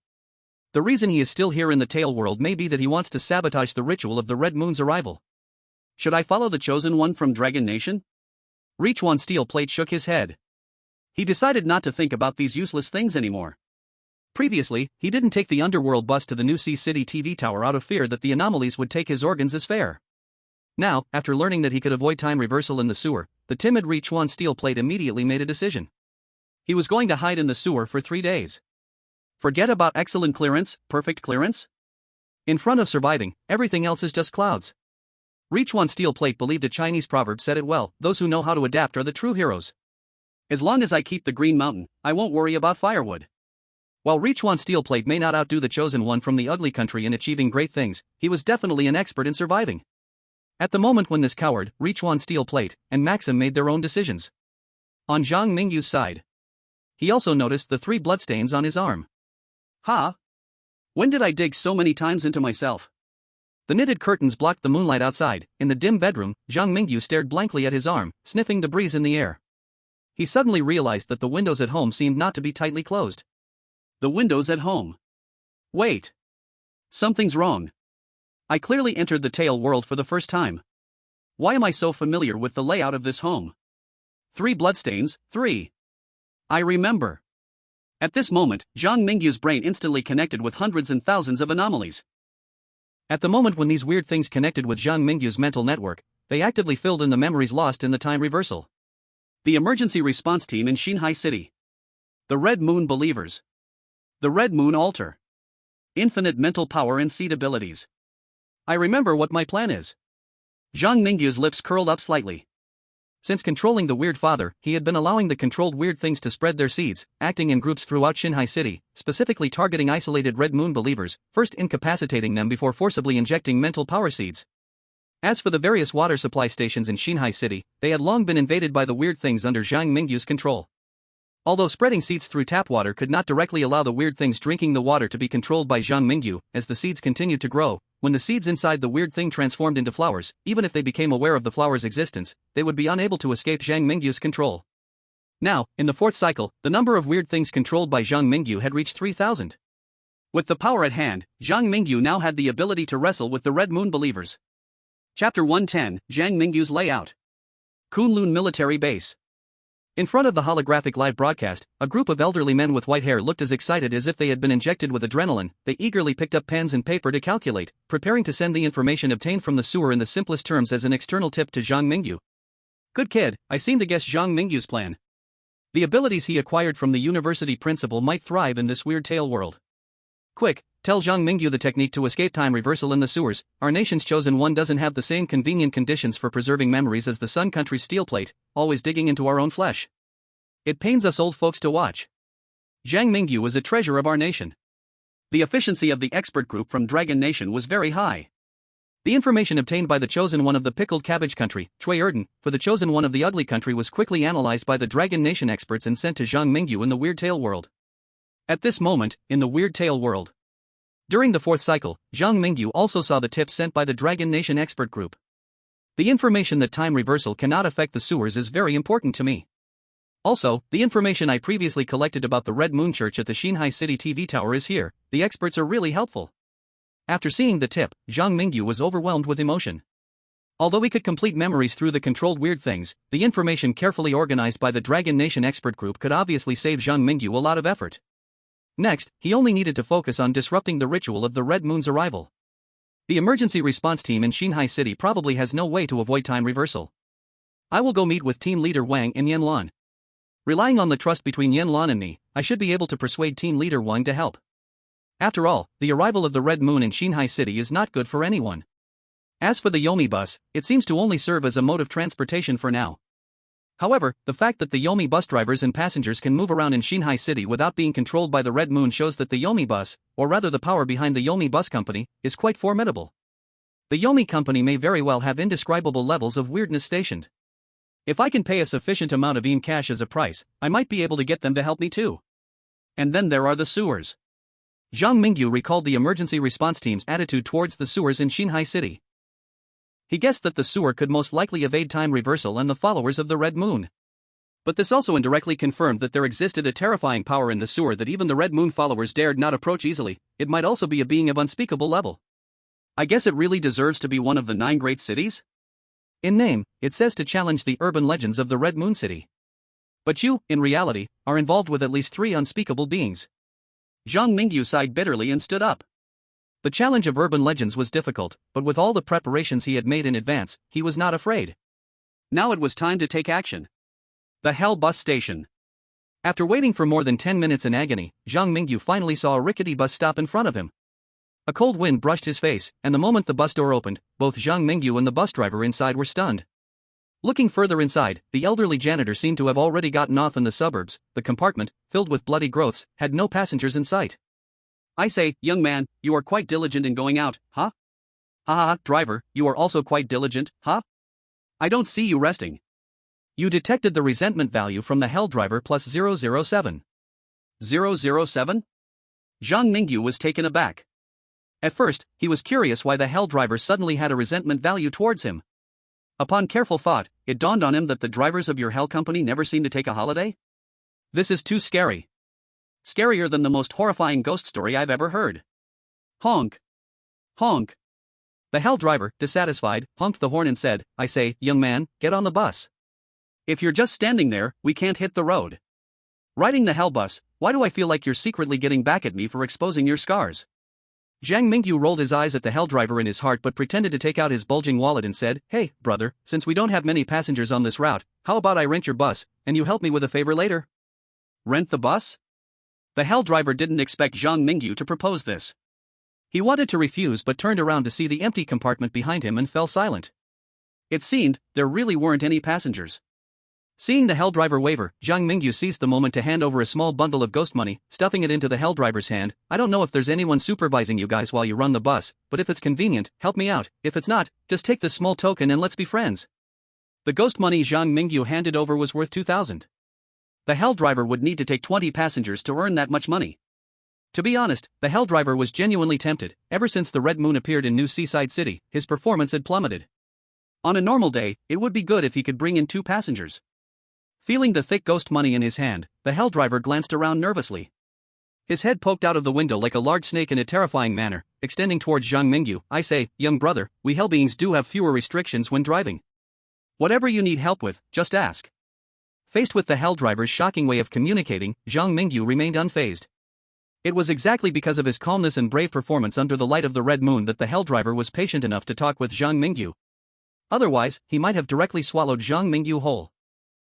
The reason he is still here in the Tail World may be that he wants to sabotage the ritual of the Red Moon's arrival. Should I follow the chosen one from Dragon Nation? Rechuan Steelplate shook his head. He decided not to think about these useless things anymore. Previously, he didn't take the underworld bus to the New Sea City TV tower out of fear that the anomalies would take his organs as fare. Now, after learning that he could avoid time reversal in the sewer, the timid Rechuan Steelplate immediately made a decision. He was going to hide in the sewer for 3 days. Forget about excellent clearance, perfect clearance? In front of surviving, everything else is just clouds. Rechuan Steelplate believed a Chinese proverb said it well: those who know how to adapt are the true heroes. As long as I keep the Green Mountain, I won't worry about firewood. While Rechuan Steelplate may not outdo the chosen one from the ugly country in achieving great things, he was definitely an expert in surviving. At the moment when this coward, Rechuan Steelplate, and Maxim made their own decisions. On Zhang Mingyu's side, he also noticed the 3 bloodstains on his arm. When did I dig so many times into myself? The knitted curtains blocked the moonlight outside. In the dim bedroom, Zhang Mingyu stared blankly at his arm, sniffing the breeze in the air. He suddenly realized that the windows at home seemed not to be tightly closed. The windows at home. Wait. Something's wrong. I clearly entered the Tail World for the first time. Why am I so familiar with the layout of this home? 3 bloodstains, 3. I remember. At this moment, Zhang Mingyu's brain instantly connected with hundreds and thousands of anomalies. At the moment when these weird things connected with Zhang Mingyu's mental network, they actively filled in the memories lost in the time reversal. The emergency response team in Xinhai City. The Red Moon Believers. The Red Moon Altar. Infinite mental power and seed abilities. I remember what my plan is. Zhang Mingyu's lips curled up slightly. Since controlling the Weird Father, he had been allowing the controlled weird things to spread their seeds, acting in groups throughout Xinhai City, specifically targeting isolated Red Moon believers, first incapacitating them before forcibly injecting mental power seeds. As for the various water supply stations in Xinhai City, they had long been invaded by the weird things under Zhang Mingyu's control. Although spreading seeds through tap water could not directly allow the weird things drinking the water to be controlled by Zhang Mingyu, as the seeds continued to grow, when the seeds inside the weird thing transformed into flowers, even if they became aware of the flower's existence, they would be unable to escape Zhang Mingyu's control. Now, in the fourth cycle, the number of weird things controlled by Zhang Mingyu had reached 3,000. With the power at hand, Zhang Mingyu now had the ability to wrestle with the Red Moon Believers. Chapter 110, Zhang Mingyu's Layout. Kunlun Military Base. In front of the holographic live broadcast, a group of elderly men with white hair looked as excited as if they had been injected with adrenaline. They eagerly picked up pens and paper to calculate, preparing to send the information obtained from the sewer in the simplest terms as an external tip to Zhang Mingyu. Good kid, I seem to guess Zhang Mingyu's plan. The abilities he acquired from the university principal might thrive in this weird tale world. Quick, tell Zhang Mingyu the technique to escape time reversal in the sewers. Our nation's chosen one doesn't have the same convenient conditions for preserving memories as the Sun Country's steel plate, always digging into our own flesh. It pains us old folks to watch. Zhang Mingyu is a treasure of our nation. The efficiency of the expert group from Dragon Nation was very high. The information obtained by the chosen one of the pickled cabbage country, Cui Erden, for the chosen one of the ugly country was quickly analyzed by the Dragon Nation experts and sent to Zhang Mingyu in the Weird Tale world. At this moment, in the Weird Tale world. During the fourth cycle, Zhang Mingyu also saw the tips sent by the Dragon Nation expert group. The information that time reversal cannot affect the sewers is very important to me. Also, the information I previously collected about the Red Moon Church at the Xinhai City TV tower is here. The experts are really helpful. After seeing the tip, Zhang Mingyu was overwhelmed with emotion. Although he could complete memories through the controlled weird things, the information carefully organized by the Dragon Nation expert group could obviously save Zhang Mingyu a lot of effort. Next, he only needed to focus on disrupting the ritual of the Red Moon's arrival. The emergency response team in Xinhai City probably has no way to avoid time reversal. I will go meet with team leader Wang in Yanlan. Relying on the trust between Yanlan and me, I should be able to persuade team leader Wang to help. After all, the arrival of the Red Moon in Xinhai City is not good for anyone. As for the Yomi bus, it seems to only serve as a mode of transportation for now. However, the fact that the Yomi bus drivers and passengers can move around in Xinhai City without being controlled by the Red Moon shows that the Yomi bus, or rather the power behind the Yomi bus company, is quite formidable. The Yomi company may very well have indescribable levels of weirdness stationed. If I can pay a sufficient amount of cash as a price, I might be able to get them to help me too. And then there are the sewers. Zhang Mingyu recalled the emergency response team's attitude towards the sewers in Xinhai City. He guessed that the sewer could most likely evade time reversal and the followers of the Red Moon. But this also indirectly confirmed that there existed a terrifying power in the sewer that even the Red Moon followers dared not approach easily. It might also be a being of unspeakable level. I guess it really deserves to be one of the 9 great cities? In name, it says to challenge the urban legends of the Red Moon City. But you, in reality, are involved with at least 3 unspeakable beings. Zhang Mingyu sighed bitterly and stood up. The challenge of urban legends was difficult, but with all the preparations he had made in advance, he was not afraid. Now it was time to take action. The Hell Bus Station. After waiting for more than 10 minutes in agony, Zhang Mingyu finally saw a rickety bus stop in front of him. A cold wind brushed his face, and the moment the bus door opened, both Zhang Mingyu and the bus driver inside were stunned. Looking further inside, the elderly janitor seemed to have already gotten off in the suburbs. The compartment, filled with bloody growths, had no passengers in sight. I say, young man, you are quite diligent in going out, huh? Ha ha, driver, you are also quite diligent, huh? I don't see you resting. You detected the resentment value from the Hell Driver plus 007. 007? Zhang Mingyu was taken aback. At first, he was curious why the Hell Driver suddenly had a resentment value towards him. Upon careful thought, it dawned on him that the drivers of your Hell Company never seem to take a holiday? This is too scary. Scarier than the most horrifying ghost story I've ever heard. Honk. Honk. The Hell Driver, dissatisfied, honked the horn and said, I say, young man, get on the bus. If you're just standing there, we can't hit the road. Riding the Hell Bus, Why do I feel like you're secretly getting back at me for exposing your scars? Zhang Mingyu rolled his eyes at the hell driver in his heart but pretended to take out his bulging wallet and said, "Hey, brother, since we don't have many passengers on this route, how about I rent your bus, and you help me with a favor later?" Rent the bus? The hell driver didn't expect Zhang Mingyu to propose this. He wanted to refuse but turned around to see the empty compartment behind him and fell silent. It seemed there really weren't any passengers. Seeing the hell driver waver, Zhang Mingyu seized the moment to hand over a small bundle of ghost money, stuffing it into the hell driver's hand. "I don't know if there's anyone supervising you guys while you run the bus, but if it's convenient, help me out. If it's not, just take this small token and let's be friends." The ghost money Zhang Mingyu handed over was worth 2,000. The hell driver would need to take 20 passengers to earn that much money. To be honest, the hell driver was genuinely tempted. Ever since the Red Moon appeared in New Seaside City, his performance had plummeted. On a normal day, it would be good if he could bring in 2 passengers. Feeling the thick ghost money in his hand, the hell driver glanced around nervously. His head poked out of the window like a large snake in a terrifying manner, extending towards Zhang Mingyu. "I say, young brother, we hell beings do have fewer restrictions when driving. Whatever you need help with, just ask." Faced with the hell driver's shocking way of communicating, Zhang Mingyu remained unfazed. It was exactly because of his calmness and brave performance under the light of the Red Moon that the hell driver was patient enough to talk with Zhang Mingyu. Otherwise, he might have directly swallowed Zhang Mingyu whole.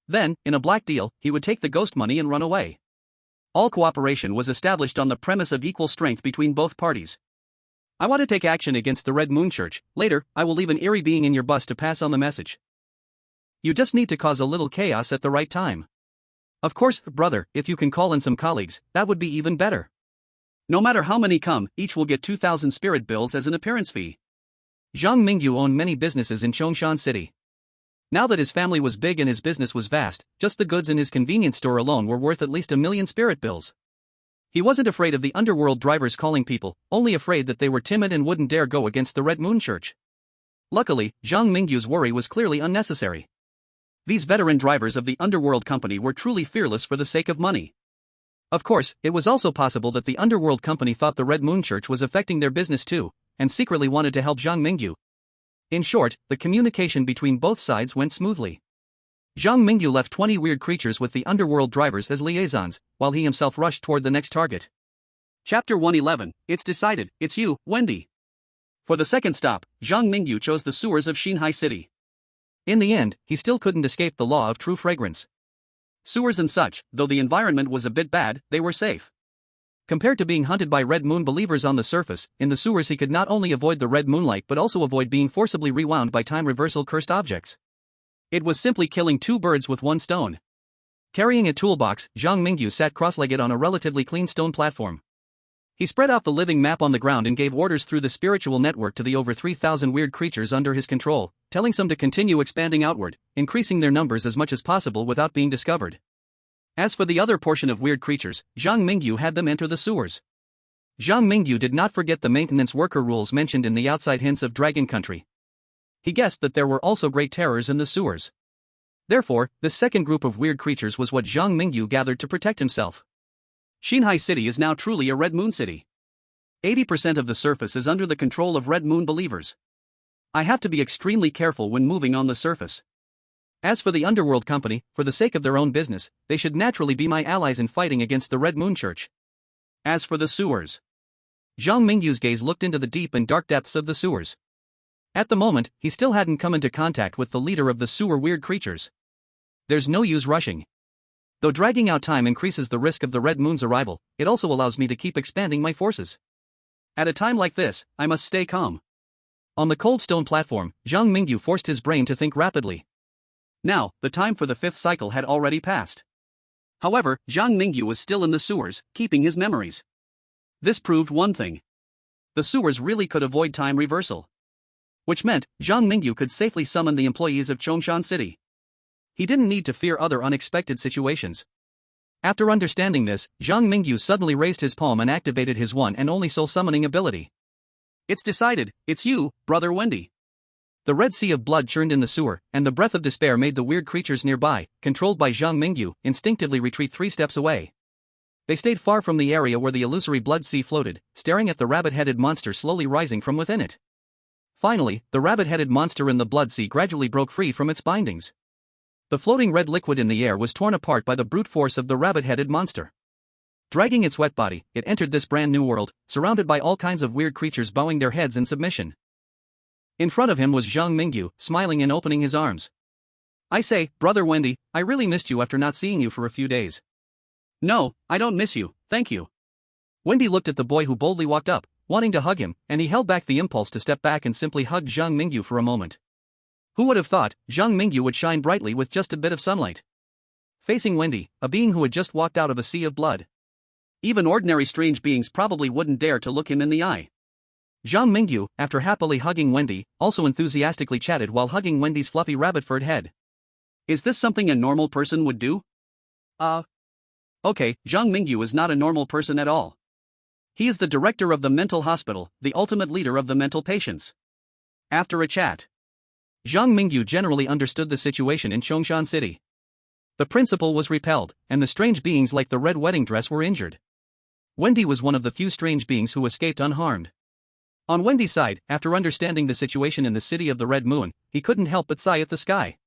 Then, in a black deal, he would take the ghost money and run away. All cooperation was established on the premise of equal strength between both parties. "I want to take action against the Red Moon Church. Later, I will leave an eerie being in your bus to pass on the message. You just need to cause a little chaos at the right time. Of course, brother, if you can call in some colleagues, that would be even better. No matter how many come, each will get 2,000 spirit bills as an appearance fee." Zhang Mingyu owned many businesses in Chongshan City. Now that his family was big and his business was vast, just the goods in his convenience store alone were worth at least 1,000,000 spirit bills. He wasn't afraid of the underworld drivers calling people, only afraid that they were timid and wouldn't dare go against the Red Moon Church. Luckily, Zhang Mingyu's worry was clearly unnecessary. These veteran drivers of the underworld company were truly fearless for the sake of money. Of course, it was also possible that the underworld company thought the Red Moon Church was affecting their business too, and secretly wanted to help Zhang Mingyu. In short, the communication between both sides went smoothly. Zhang Mingyu left 20 weird creatures with the underworld drivers as liaisons, while he himself rushed toward the next target. Chapter 111, It's decided, it's you, Wendy. For the second stop, Zhang Mingyu chose the sewers of Xinhai City. In the end, he still couldn't escape the law of true fragrance. Sewers and such, though the environment was a bit bad, they were safe. Compared to being hunted by Red Moon believers on the surface, in the sewers he could not only avoid the red moonlight but also avoid being forcibly rewound by time reversal cursed objects. It was simply killing 2 birds with 1 stone. Carrying a toolbox, Zhang Mingyu sat cross-legged on a relatively clean stone platform. He spread out the living map on the ground and gave orders through the spiritual network to the over 3,000 weird creatures under his control, telling some to continue expanding outward, increasing their numbers as much as possible without being discovered. As for the other portion of weird creatures, Zhang Mingyu had them enter the sewers. Zhang Mingyu did not forget the maintenance worker rules mentioned in the outside hints of Dragon Country. He guessed that there were also great terrors in the sewers. Therefore, this second group of weird creatures was what Zhang Mingyu gathered to protect himself. Xinhai City is now truly a Red Moon city. 80% of the surface is under the control of Red Moon believers. I have to be extremely careful when moving on the surface. As for the underworld company, for the sake of their own business, they should naturally be my allies in fighting against the Red Moon Church. As for the sewers, Zhang Mingyu's gaze looked into the deep and dark depths of the sewers. At the moment, he still hadn't come into contact with the leader of the sewer weird creatures. There's no use rushing. Though dragging out time increases the risk of the Red Moon's arrival, it also allows me to keep expanding my forces. At a time like this, I must stay calm. On the cold stone platform, Zhang Mingyu forced his brain to think rapidly. Now, the time for the 5th cycle had already passed. However, Zhang Mingyu was still in the sewers, keeping his memories. This proved one thing. The sewers really could avoid time reversal. Which meant, Zhang Mingyu could safely summon the employees of Chongshan City. He didn't need to fear other unexpected situations. After understanding this, Zhang Mingyu suddenly raised his palm and activated his one and only soul summoning ability. It's decided, it's you, brother Wendy. The red sea of blood churned in the sewer, and the breath of despair made the weird creatures nearby, controlled by Zhang Mingyu, instinctively retreat 3 steps away. They stayed far from the area where the illusory blood sea floated, staring at the rabbit-headed monster slowly rising from within it. Finally, the rabbit-headed monster in the blood sea gradually broke free from its bindings. The floating red liquid in the air was torn apart by the brute force of the rabbit-headed monster. Dragging its wet body, it entered this brand new world, surrounded by all kinds of weird creatures bowing their heads in submission. In front of him was Zhang Mingyu, smiling and opening his arms. "I say, brother Wendy, I really missed you after not seeing you for a few days." "No, I don't miss you, thank you." Wendy looked at the boy who boldly walked up, wanting to hug him, and he held back the impulse to step back and simply hug Zhang Mingyu for a moment. Who would have thought Zhang Mingyu would shine brightly with just a bit of sunlight? Facing Wendy, a being who had just walked out of a sea of blood. Even ordinary strange beings probably wouldn't dare to look him in the eye. Zhang Mingyu, after happily hugging Wendy, also enthusiastically chatted while hugging Wendy's fluffy rabbit-furred head. "Is this something a normal person would do?" Okay, Zhang Mingyu is not a normal person at all. He is the director of the mental hospital, the ultimate leader of the mental patients. After a chat, Zhang Mingyu generally understood the situation in Chongshan City. The principal was repelled, and the strange beings like the red wedding dress were injured. Wendy was one of the few strange beings who escaped unharmed. On Wendy's side, after understanding the situation in the city of the Red Moon, he couldn't help but sigh at the sky.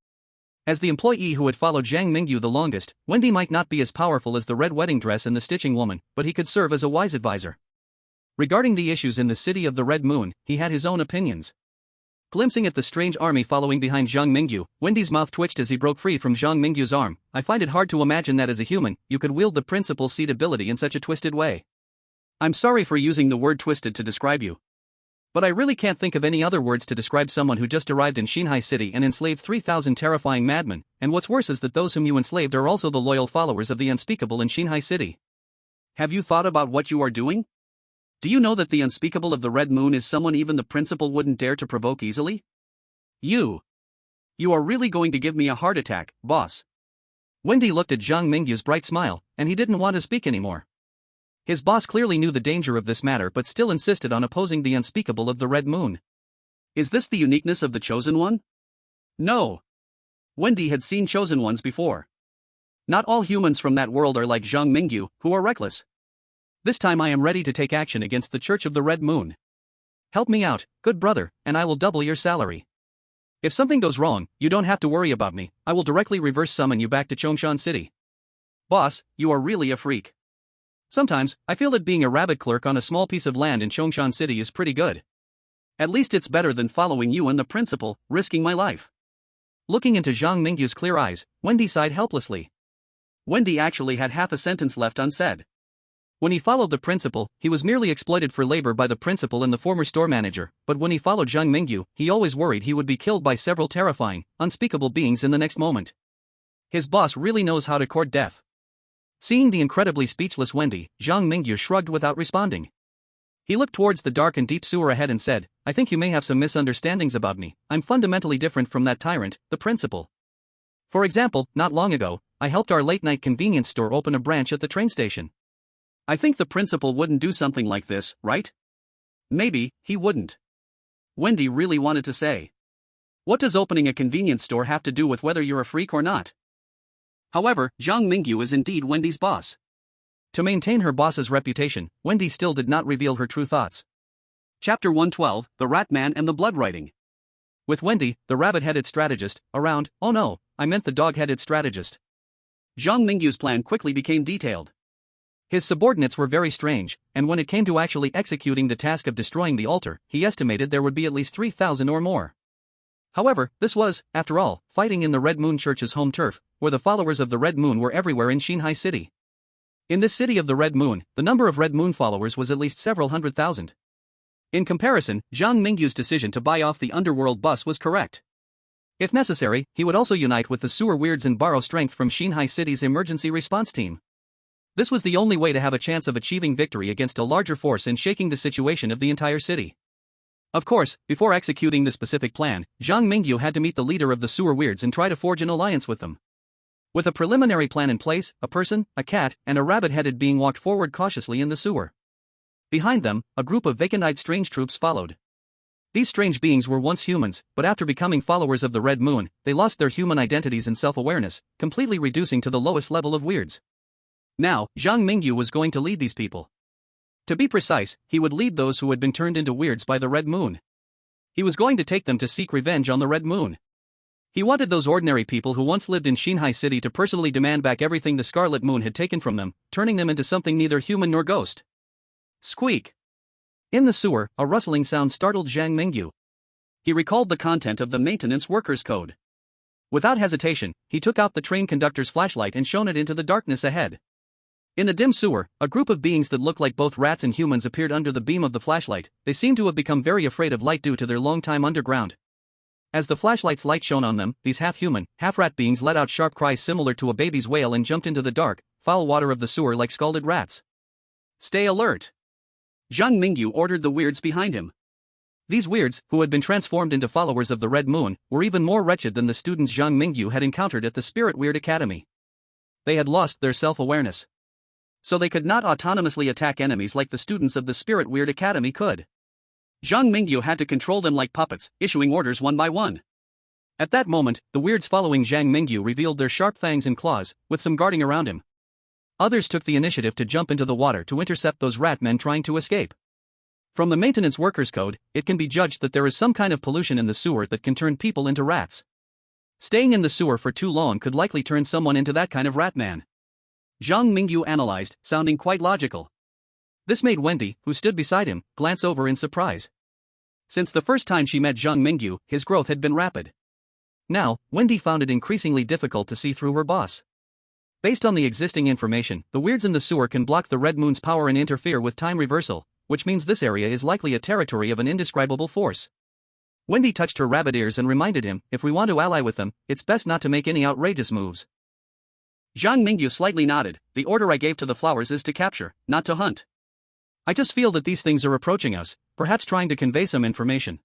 As the employee who had followed Zhang Mingyu the longest, Wendy might not be as powerful as the red wedding dress and the stitching woman, but he could serve as a wise advisor. Regarding the issues in the city of the Red Moon, he had his own opinions. Glimpsing at the strange army following behind Zhang Mingyu, Wendy's mouth twitched as he broke free from Zhang Mingyu's arm. "I find it hard to imagine that as a human, you could wield the principal's seed ability in such a twisted way. I'm sorry for using the word twisted to describe you. But I really can't think of any other words to describe someone who just arrived in Xinhai City and enslaved 3,000 terrifying madmen, and what's worse is that those whom you enslaved are also the loyal followers of the unspeakable in Xinhai City. Have you thought about what you are doing? Do you know that the unspeakable of the Red Moon is someone even the principal wouldn't dare to provoke easily? You are really going to give me a heart attack, boss." Wendy looked at Zhang Mingyu's bright smile, and he didn't want to speak anymore. His boss clearly knew the danger of this matter but still insisted on opposing the unspeakable of the Red Moon. Is this the uniqueness of the Chosen One? No. Wendy had seen Chosen Ones before. Not all humans from that world are like Zhang Mingyu, who are reckless. This time I am ready to take action against the Church of the Red Moon. Help me out, good brother, and I will double your salary. If something goes wrong, you don't have to worry about me, I will directly reverse summon you back to Chongshan City. Boss, you are really a freak. Sometimes, I feel that being a rabbit clerk on a small piece of land in Chongshan City is pretty good. At least it's better than following you and the principal, risking my life. Looking into Zhang Mingyu's clear eyes, Wendy sighed helplessly. Wendy actually had half a sentence left unsaid. When he followed the principal, he was merely exploited for labor by the principal and the former store manager, but when he followed Zhang Mingyu, he always worried he would be killed by several terrifying, unspeakable beings in the next moment. His boss really knows how to court death. Seeing the incredibly speechless Wendy, Zhang Mingyu shrugged without responding. He looked towards the dark and deep sewer ahead and said, "I think you may have some misunderstandings about me. I'm fundamentally different from that tyrant, the principal. For example, not long ago, I helped our late-night convenience store open a branch at the train station. I think the principal wouldn't do something like this, right? Maybe, he wouldn't." Wendy really wanted to say, "What does opening a convenience store have to do with whether you're a freak or not?" However, Zhang Mingyu is indeed Wendy's boss. To maintain her boss's reputation, Wendy still did not reveal her true thoughts. Chapter 112, The Rat Man and the Blood Writing. With Wendy, the rabbit-headed strategist, around, oh no, I meant the dog-headed strategist. Zhang Mingyu's plan quickly became detailed. His subordinates were very strange, and when it came to actually executing the task of destroying the altar, he estimated there would be at least 3,000 or more. However, this was, after all, fighting in the Red Moon Church's home turf, where the followers of the Red Moon were everywhere in Xinhai City. In this city of the Red Moon, the number of Red Moon followers was at least several 100,000. In comparison, Zhang Mingyu's decision to buy off the underworld bus was correct. If necessary, he would also unite with the sewer weirds and borrow strength from Xinhai City's emergency response team. This was the only way to have a chance of achieving victory against a larger force and shaking the situation of the entire city. Of course, before executing the specific plan, Zhang Mingyu had to meet the leader of the sewer weirds and try to forge an alliance with them. With a preliminary plan in place, a person, a cat, and a rabbit-headed being walked forward cautiously in the sewer. Behind them, a group of vacant-eyed strange troops followed. These strange beings were once humans, but after becoming followers of the Red Moon, they lost their human identities and self-awareness, completely reducing to the lowest level of weirds. Now, Zhang Mingyu was going to lead these people. To be precise, he would lead those who had been turned into weirds by the Red Moon. He was going to take them to seek revenge on the Red Moon. He wanted those ordinary people who once lived in Shinhai City to personally demand back everything the Scarlet Moon had taken from them, turning them into something neither human nor ghost. Squeak! In the sewer, a rustling sound startled Zhang Mingyu. He recalled the content of the maintenance workers' code. Without hesitation, he took out the train conductor's flashlight and shone it into the darkness ahead. In the dim sewer, a group of beings that looked like both rats and humans appeared under the beam of the flashlight. They seemed to have become very afraid of light due to their long time underground. As the flashlight's light shone on them, these half-human, half-rat beings let out sharp cries similar to a baby's wail and jumped into the dark, foul water of the sewer like scalded rats. Stay alert! Zhang Mingyu ordered the weirds behind him. These weirds, who had been transformed into followers of the Red Moon, were even more wretched than the students Zhang Mingyu had encountered at the Spirit Weird Academy. They had lost their self-awareness. So they could not autonomously attack enemies like the students of the Spirit Weird Academy could. Zhang Mingyu had to control them like puppets, issuing orders one by one. At that moment, the weirds following Zhang Mingyu revealed their sharp fangs and claws, with some guarding around him. Others took the initiative to jump into the water to intercept those rat men trying to escape. From the maintenance workers' code, it can be judged that there is some kind of pollution in the sewer that can turn people into rats. Staying in the sewer for too long could likely turn someone into that kind of rat man. Zhang Mingyu analyzed, sounding quite logical. This made Wendy, who stood beside him, glance over in surprise. Since the first time she met Zhang Mingyu, his growth had been rapid. Now, Wendy found it increasingly difficult to see through her boss. Based on the existing information, the weirds in the sewer can block the Red Moon's power and interfere with time reversal, which means this area is likely a territory of an indescribable force. Wendy touched her rabbit ears and reminded him, if we want to ally with them, it's best not to make any outrageous moves. Zhang Mingyu slightly nodded. The order I gave to the flowers is to capture, not to hunt. I just feel that these things are approaching us, perhaps trying to convey some information.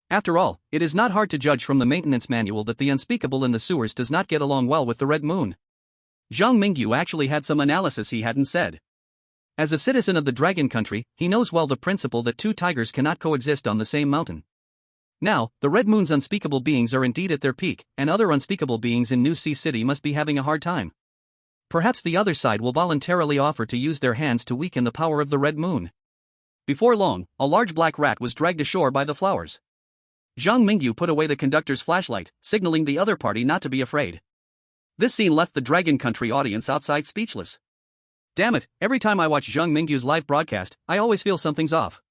After all, it is not hard to judge from the maintenance manual that the unspeakable in the sewers does not get along well with the Red Moon. Zhang Mingyu actually had some analysis he hadn't said. As a citizen of the Dragon Country, he knows well the principle that two tigers cannot coexist on the same mountain. Now, the Red Moon's unspeakable beings are indeed at their peak, and other unspeakable beings in New Sea City must be having a hard time. Perhaps the other side will voluntarily offer to use their hands to weaken the power of the Red Moon. Before long, a large black rat was dragged ashore by the flowers. Zhang Mingyu put away the conductor's flashlight, signaling the other party not to be afraid. This scene left the Dragon Country audience outside speechless. Damn it, every time I watch Zhang Mingyu's live broadcast, I always feel something's off.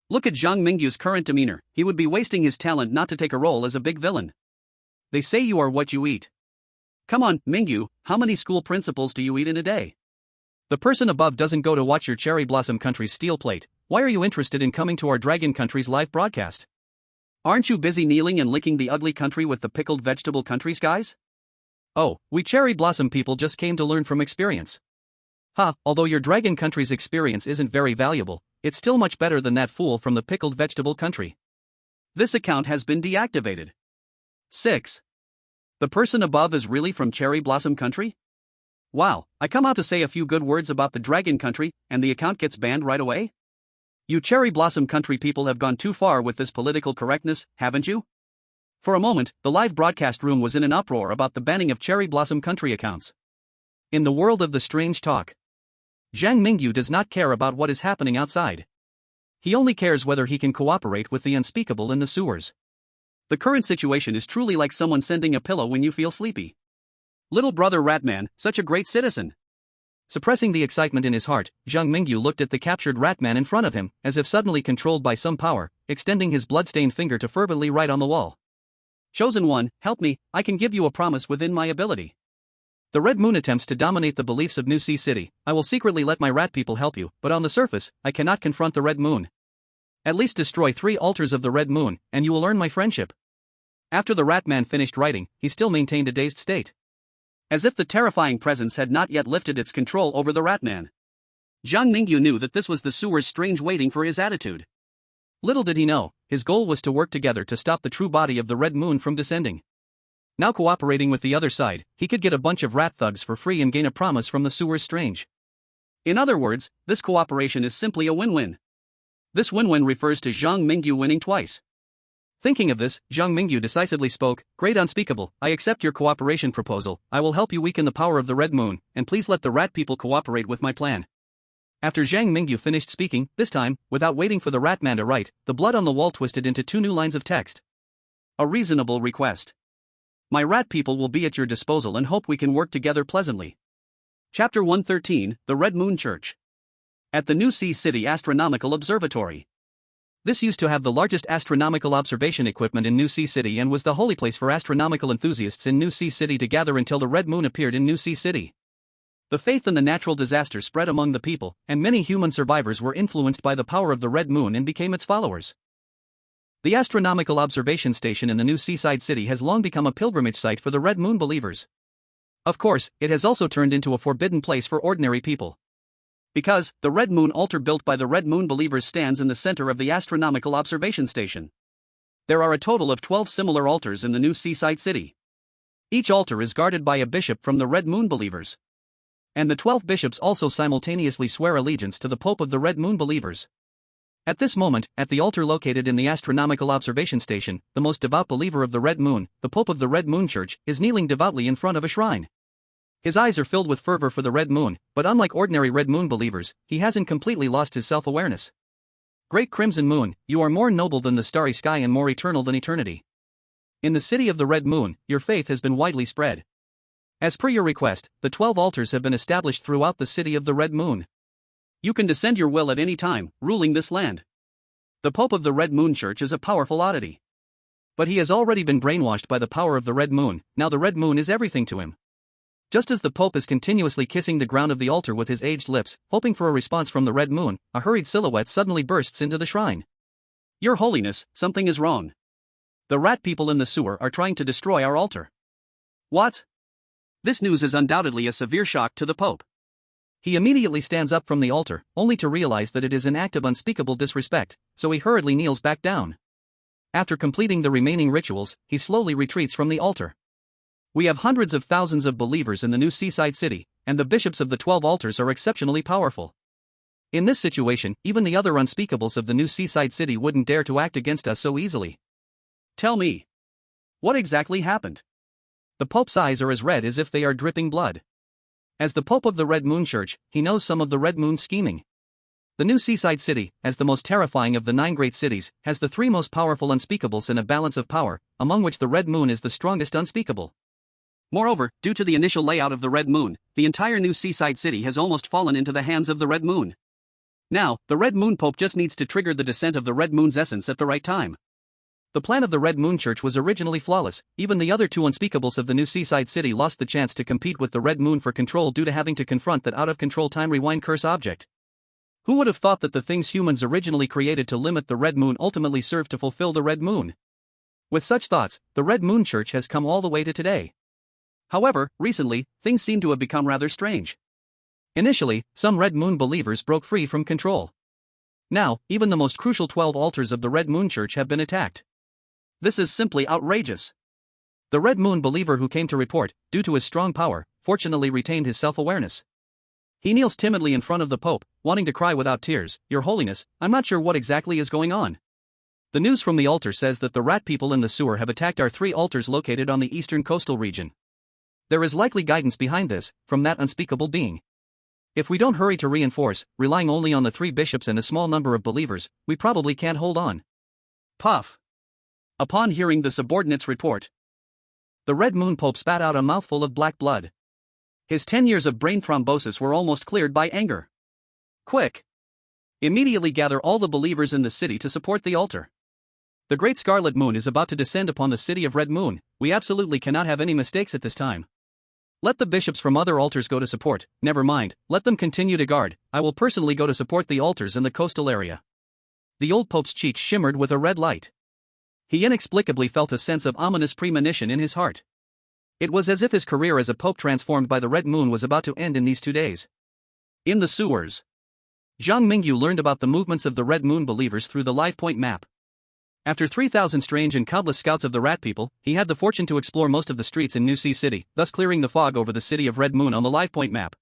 Look at Zhang Mingyu's current demeanor, he would be wasting his talent not to take a role as a big villain. They say you are what you eat. Come on, Mingyu, how many school principals do you eat in a day? The person above doesn't go to watch your Cherry Blossom Country's steel plate. Why are you interested in coming to our Dragon Country's live broadcast? Aren't you busy kneeling and licking the ugly country with the pickled vegetable countries, guys? Oh, we Cherry Blossom people just came to learn from experience. Ha, although your Dragon Country's experience isn't very valuable, it's still much better than that fool from the pickled vegetable country. This account has been deactivated. 6. The person above is really from Cherry Blossom Country? Wow, I come out to say a few good words about the Dragon Country, and the account gets banned right away? You Cherry Blossom Country people have gone too far with this political correctness, haven't you? For a moment, the live broadcast room was in an uproar about the banning of Cherry Blossom Country accounts. In the world of the strange talk, Zhang Mingyu does not care about what is happening outside. He only cares whether he can cooperate with the unspeakable in the sewers. The current situation is truly like someone sending a pillow when you feel sleepy. Little brother Ratman, such a great citizen. Suppressing the excitement in his heart, Zhang Mingyu looked at the captured Ratman in front of him, as if suddenly controlled by some power, extending his blood-stained finger to fervently write on the wall. Chosen one, help me, I can give you a promise within my ability. The Red Moon attempts to dominate the beliefs of New Sea City. I will secretly let my rat people help you, but on the surface, I cannot confront the Red Moon. At least destroy 3 altars of the Red Moon, and you will earn my friendship. After the Ratman finished writing, he still maintained a dazed state. As if the terrifying presence had not yet lifted its control over the Ratman. Zhang Mingyu knew that this was the sewer's strange waiting for his attitude. Little did he know, his goal was to work together to stop the true body of the Red Moon from descending. Now cooperating with the other side, he could get a bunch of rat thugs for free and gain a promise from the sewer's strange. In other words, this cooperation is simply a win-win. This win-win refers to Zhang Mingyu winning twice. Thinking of this, Zhang Mingyu decisively spoke, Great Unspeakable, I accept your cooperation proposal, I will help you weaken the power of the Red Moon, and please let the rat people cooperate with my plan. After Zhang Mingyu finished speaking, this time, without waiting for the Ratman to write, the blood on the wall twisted into 2 new lines of text. A reasonable request. My rat people will be at your disposal and hope we can work together pleasantly. Chapter 113, The Red Moon Church. At the New Sea City Astronomical Observatory. This used to have the largest astronomical observation equipment in New Sea City and was the holy place for astronomical enthusiasts in New Sea City to gather until the Red Moon appeared in New Sea City. The faith in the natural disaster spread among the people, and many human survivors were influenced by the power of the Red Moon and became its followers. The astronomical observation station in the new seaside city has long become a pilgrimage site for the Red Moon believers. Of course, it has also turned into a forbidden place for ordinary people. Because, the Red Moon altar built by the Red Moon believers stands in the center of the astronomical observation station. There are a total of 12 similar altars in the new seaside city. Each altar is guarded by a bishop from the Red Moon believers. And the 12 bishops also simultaneously swear allegiance to the Pope of the Red Moon believers. At this moment, at the altar located in the astronomical observation station, the most devout believer of the Red Moon, the Pope of the Red Moon Church, is kneeling devoutly in front of a shrine. His eyes are filled with fervor for the Red Moon, but unlike ordinary Red Moon believers, he hasn't completely lost his self-awareness. Great Crimson Moon, you are more noble than the starry sky and more eternal than eternity. In the city of the Red Moon, your faith has been widely spread. As per your request, the 12 altars have been established throughout the city of the Red Moon. You can descend your will at any time, ruling this land. The Pope of the Red Moon Church is a powerful oddity. But he has already been brainwashed by the power of the Red Moon. Now the Red Moon is everything to him. Just as the Pope is continuously kissing the ground of the altar with his aged lips, hoping for a response from the Red Moon, a hurried silhouette suddenly bursts into the shrine. Your Holiness, something is wrong. The rat people in the sewer are trying to destroy our altar. What? This news is undoubtedly a severe shock to the Pope. He immediately stands up from the altar, only to realize that it is an act of unspeakable disrespect, so he hurriedly kneels back down. After completing the remaining rituals, he slowly retreats from the altar. We have hundreds of thousands of believers in the new seaside city, and the bishops of the 12 altars are exceptionally powerful. In this situation, even the other unspeakables of the new seaside city wouldn't dare to act against us so easily. Tell me. What exactly happened? The Pope's eyes are as red as if they are dripping blood. As the Pope of the Red Moon Church, he knows some of the Red Moon's scheming. The new seaside city, as the most terrifying of the 9 great cities, has the 3 most powerful unspeakables in a balance of power, among which the Red Moon is the strongest unspeakable. Moreover, due to the initial layout of the Red Moon, the entire new seaside city has almost fallen into the hands of the Red Moon. Now, the Red Moon Pope just needs to trigger the descent of the Red Moon's essence at the right time. The plan of the Red Moon Church was originally flawless. Even the other 2 unspeakables of the new seaside city lost the chance to compete with the Red Moon for control due to having to confront that out-of-control time rewind curse object. Who would have thought that the things humans originally created to limit the Red Moon ultimately served to fulfill the Red Moon? With such thoughts, the Red Moon Church has come all the way to today. However, recently, things seem to have become rather strange. Initially, some Red Moon believers broke free from control. Now, even the most crucial 12 altars of the Red Moon Church have been attacked. This is simply outrageous. The Red Moon believer who came to report, due to his strong power, fortunately retained his self-awareness. He kneels timidly in front of the Pope, wanting to cry without tears, Your Holiness, I'm not sure what exactly is going on. The news from the altar says that the rat people in the sewer have attacked our 3 altars located on the eastern coastal region. There is likely guidance behind this, from that unspeakable being. If we don't hurry to reinforce, relying only on the 3 bishops and a small number of believers, we probably can't hold on. Puff. Upon hearing the subordinate's report, the Red Moon Pope spat out a mouthful of black blood. His 10 years of brain thrombosis were almost cleared by anger. Quick! Immediately gather all the believers in the city to support the altar. The Great Scarlet Moon is about to descend upon the city of Red Moon. We absolutely cannot have any mistakes at this time. Let the bishops from other altars go to support, never mind, let them continue to guard. I will personally go to support the altars in the coastal area. The old Pope's cheeks shimmered with a red light. He inexplicably felt a sense of ominous premonition in his heart. It was as if his career as a pope transformed by the Red Moon was about to end in these 2 days. In the sewers, Zhang Mingyu learned about the movements of the Red Moon believers through the live point map. After 3,000 strange and countless scouts of the rat people, he had the fortune to explore most of the streets in New Sea City, thus clearing the fog over the city of Red Moon on the live point map.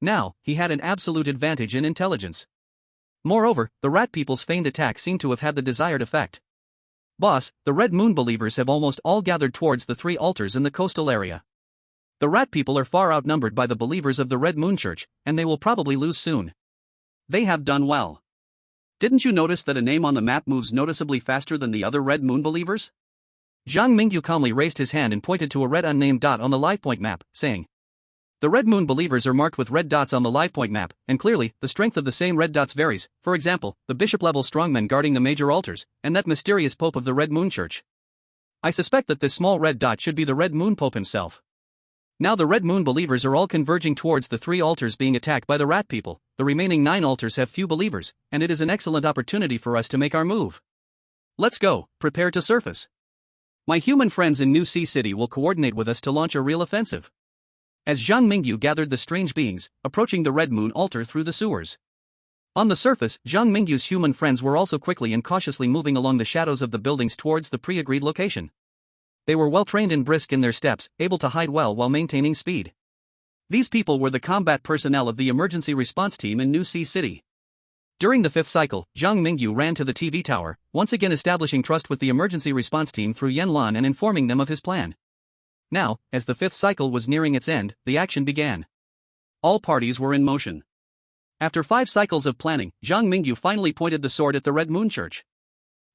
Now, he had an absolute advantage in intelligence. Moreover, the rat people's feigned attack seemed to have had the desired effect. Boss, the Red Moon believers have almost all gathered towards the 3 altars in the coastal area. The rat people are far outnumbered by the believers of the Red Moon Church, and they will probably lose soon. They have done well. Didn't you notice that a name on the map moves noticeably faster than the other Red Moon believers? Zhang Mingyu calmly raised his hand and pointed to a red unnamed dot on the live point map, saying, "The Red Moon believers are marked with red dots on the live point map, and clearly, the strength of the same red dots varies, for example, the bishop-level strongmen guarding the major altars, and that mysterious Pope of the Red Moon Church. I suspect that this small red dot should be the Red Moon Pope himself. Now the Red Moon believers are all converging towards the 3 altars being attacked by the rat people, the remaining 9 altars have few believers, and it is an excellent opportunity for us to make our move. Let's go, prepare to surface. My human friends in New Sea City will coordinate with us to launch a real offensive." As Zhang Mingyu gathered the strange beings, approaching the Red Moon altar through the sewers. On the surface, Zhang Mingyu's human friends were also quickly and cautiously moving along the shadows of the buildings towards the pre-agreed location. They were well-trained and brisk in their steps, able to hide well while maintaining speed. These people were the combat personnel of the emergency response team in New Sea City. During the 5th cycle, Zhang Mingyu ran to the TV tower, once again establishing trust with the emergency response team through Yanlan and informing them of his plan. Now, as the 5th cycle was nearing its end, the action began. All parties were in motion. After 5 cycles of planning, Zhang Mingyu finally pointed the sword at the Red Moon Church.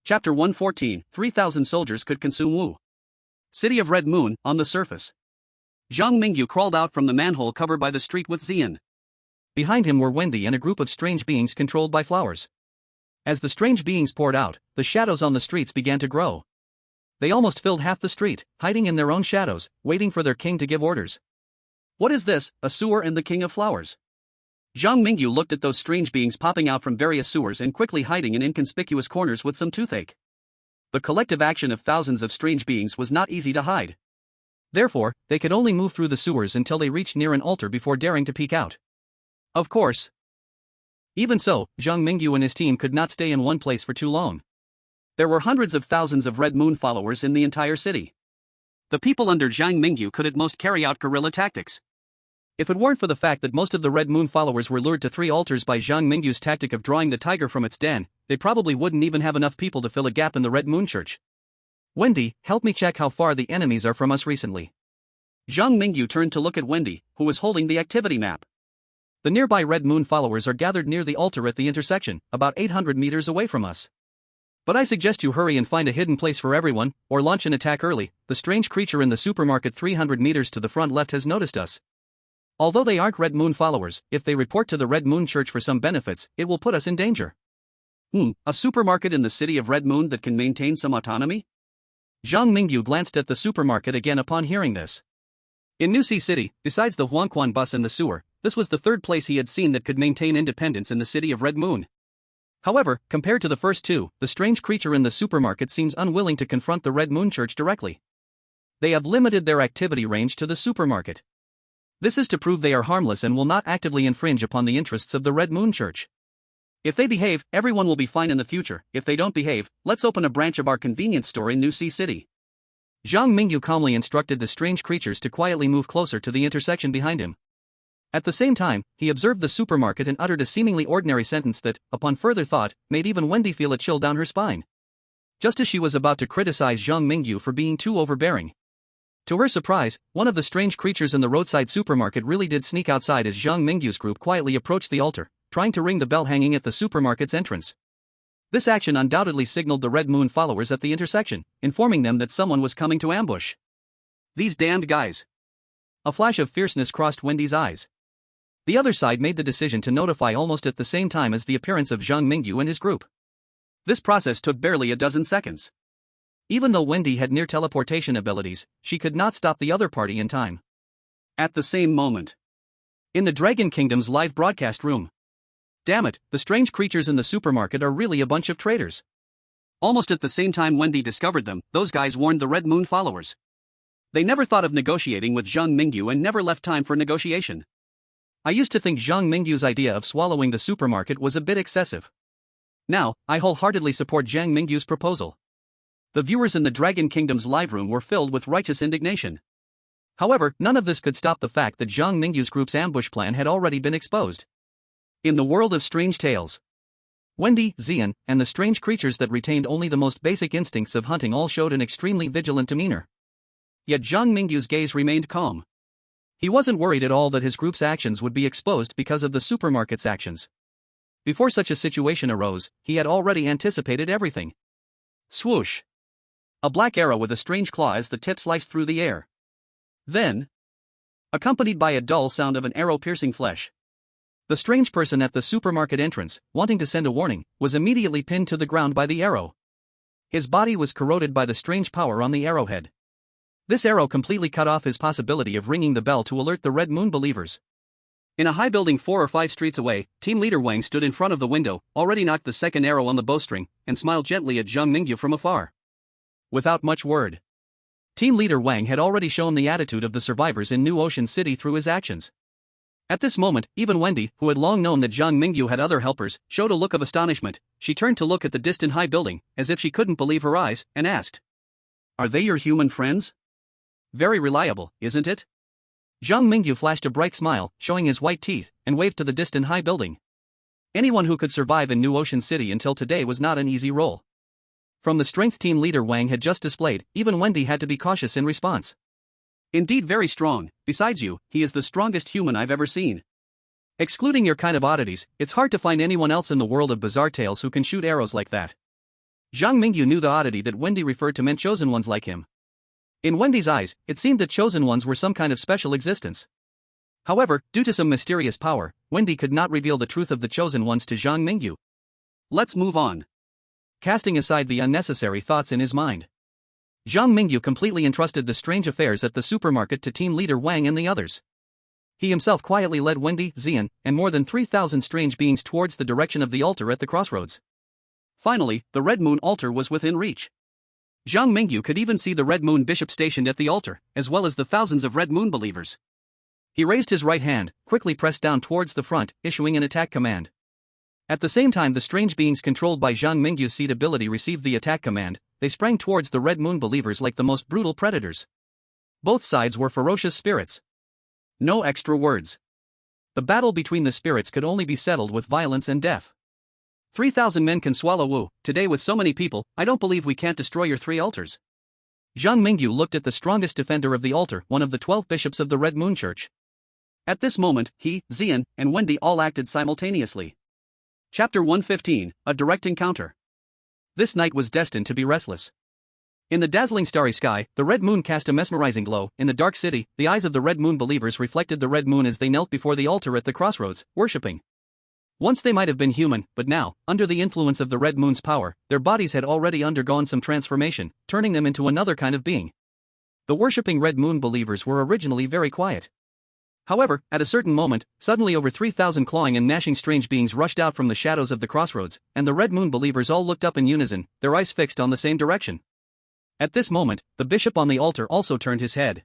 Chapter 114, 3,000 soldiers could consume Wu. City of Red Moon, on the surface. Zhang Mingyu crawled out from the manhole covered by the street with Xian. Behind him were Wendy and a group of strange beings controlled by flowers. As the strange beings poured out, the shadows on the streets began to grow. They almost filled half the street, hiding in their own shadows, waiting for their king to give orders. What is this, a sewer and the king of flowers? Zhang Mingyu looked at those strange beings popping out from various sewers and quickly hiding in inconspicuous corners with some toothache. The collective action of thousands of strange beings was not easy to hide. Therefore, they could only move through the sewers until they reached near an altar before daring to peek out. Of course. Even so, Zhang Mingyu and his team could not stay in one place for too long. There were hundreds of thousands of Red Moon followers in the entire city. The people under Zhang Mingyu could at most carry out guerrilla tactics. If it weren't for the fact that most of the Red Moon followers were lured to 3 altars by Zhang Mingyu's tactic of drawing the tiger from its den, they probably wouldn't even have enough people to fill a gap in the Red Moon Church. Wendy, help me check how far the enemies are from us recently. Zhang Mingyu turned to look at Wendy, who was holding the activity map. The nearby Red Moon followers are gathered near the altar at the intersection, about 800 meters away from us. But I suggest you hurry and find a hidden place for everyone, or launch an attack early. The strange creature in the supermarket 300 meters to the front left has noticed us. Although they aren't Red Moon followers, if they report to the Red Moon Church for some benefits, it will put us in danger. A supermarket in the city of Red Moon that can maintain some autonomy? Zhang Mingyu glanced at the supermarket again upon hearing this. In New Sea City, besides the Huangquan bus and the sewer, this was the 3rd place he had seen that could maintain independence in the city of Red Moon. However, compared to the first 2, the strange creature in the supermarket seems unwilling to confront the Red Moon Church directly. They have limited their activity range to the supermarket. This is to prove they are harmless and will not actively infringe upon the interests of the Red Moon Church. If they behave, everyone will be fine in the future. If they don't behave, let's open a branch of our convenience store in New Sea City. Zhang Mingyu calmly instructed the strange creatures to quietly move closer to the intersection behind him. At the same time, he observed the supermarket and uttered a seemingly ordinary sentence that, upon further thought, made even Wendy feel a chill down her spine. Just as she was about to criticize Zhang Mingyu for being too overbearing. To her surprise, one of the strange creatures in the roadside supermarket really did sneak outside as Zhang Mingyu's group quietly approached the altar, trying to ring the bell hanging at the supermarket's entrance. This action undoubtedly signaled the Red Moon followers at the intersection, informing them that someone was coming to ambush. These damned guys. A flash of fierceness crossed Wendy's eyes. The other side made the decision to notify almost at the same time as the appearance of Zhang Mingyu and his group. This process took barely a dozen seconds. Even though Wendy had near teleportation abilities, she could not stop the other party in time. At the same moment, in the Dragon Kingdom's live broadcast room. Damn it, the strange creatures in the supermarket are really a bunch of traitors. Almost at the same time Wendy discovered them, those guys warned the Red Moon followers. They never thought of negotiating with Zhang Mingyu and never left time for negotiation. I used to think Zhang Mingyu's idea of swallowing the supermarket was a bit excessive. Now, I wholeheartedly support Zhang Mingyu's proposal. The viewers in the Dragon Kingdom's live room were filled with righteous indignation. However, none of this could stop the fact that Zhang Mingyu's group's ambush plan had already been exposed. In the world of strange tales, Wendy, Xian, and the strange creatures that retained only the most basic instincts of hunting all showed an extremely vigilant demeanor. Yet Zhang Mingyu's gaze remained calm. He wasn't worried at all that his group's actions would be exposed because of the supermarket's actions. Before such a situation arose, he had already anticipated everything. Swoosh. A black arrow with a strange claw as the tip sliced through the air. Then, accompanied by a dull sound of an arrow piercing flesh. The strange person at the supermarket entrance, wanting to send a warning, was immediately pinned to the ground by the arrow. His body was corroded by the strange power on the arrowhead. This arrow completely cut off his possibility of ringing the bell to alert the Red Moon believers. In a high building 4 or 5 streets away, Team Leader Wang stood in front of the window, already knocked the second arrow on the bowstring, and smiled gently at Zhang Mingyu from afar. Without much word, Team Leader Wang had already shown the attitude of the survivors in New Ocean City through his actions. At this moment, even Wendy, who had long known that Zhang Mingyu had other helpers, showed a look of astonishment. She turned to look at the distant high building, as if she couldn't believe her eyes, and asked, "Are they your human friends? Very reliable, isn't it?" Zhang Mingyu flashed a bright smile, showing his white teeth, and waved to the distant high building. Anyone who could survive in New Ocean City until today was not an easy role. From the strength Team Leader Wang had just displayed, even Wendy had to be cautious in response. "Indeed very strong, besides you, he is the strongest human I've ever seen. Excluding your kind of oddities, it's hard to find anyone else in the world of bizarre tales who can shoot arrows like that." Zhang Mingyu knew the oddity that Wendy referred to meant chosen ones like him. In Wendy's eyes, it seemed that chosen ones were some kind of special existence. However, due to some mysterious power, Wendy could not reveal the truth of the chosen ones to Zhang Mingyu. "Let's move on." Casting aside the unnecessary thoughts in his mind, Zhang Mingyu completely entrusted the strange affairs at the supermarket to Team Leader Wang and the others. He himself quietly led Wendy, Xian, and more than 3,000 strange beings towards the direction of the altar at the crossroads. Finally, the Red Moon altar was within reach. Zhang Mingyu could even see the Red Moon bishop stationed at the altar, as well as the thousands of Red Moon believers. He raised his right hand, quickly pressed down towards the front, issuing an attack command. At the same time the strange beings controlled by Zhang Mingyu's seed ability received the attack command, they sprang towards the Red Moon believers like the most brutal predators. Both sides were ferocious spirits. No extra words. The battle between the spirits could only be settled with violence and death. 3,000 men can swallow Wu. Today with so many people, I don't believe we can't destroy your 3 altars. Zhang Mingyu looked at the strongest defender of the altar, one of the 12 bishops of the Red Moon Church. At this moment, he, Xian, and Wendy all acted simultaneously. Chapter 115, A Direct Encounter. This night was destined to be restless. In the dazzling starry sky, the Red Moon cast a mesmerizing glow. In the dark city, the eyes of the Red Moon believers reflected the Red Moon as they knelt before the altar at the crossroads, worshipping. Once they might have been human, but now, under the influence of the Red Moon's power, their bodies had already undergone some transformation, turning them into another kind of being. The worshipping Red Moon believers were originally very quiet. However, at a certain moment, suddenly over 3,000 clawing and gnashing strange beings rushed out from the shadows of the crossroads, and the Red Moon believers all looked up in unison, their eyes fixed on the same direction. At this moment, the bishop on the altar also turned his head.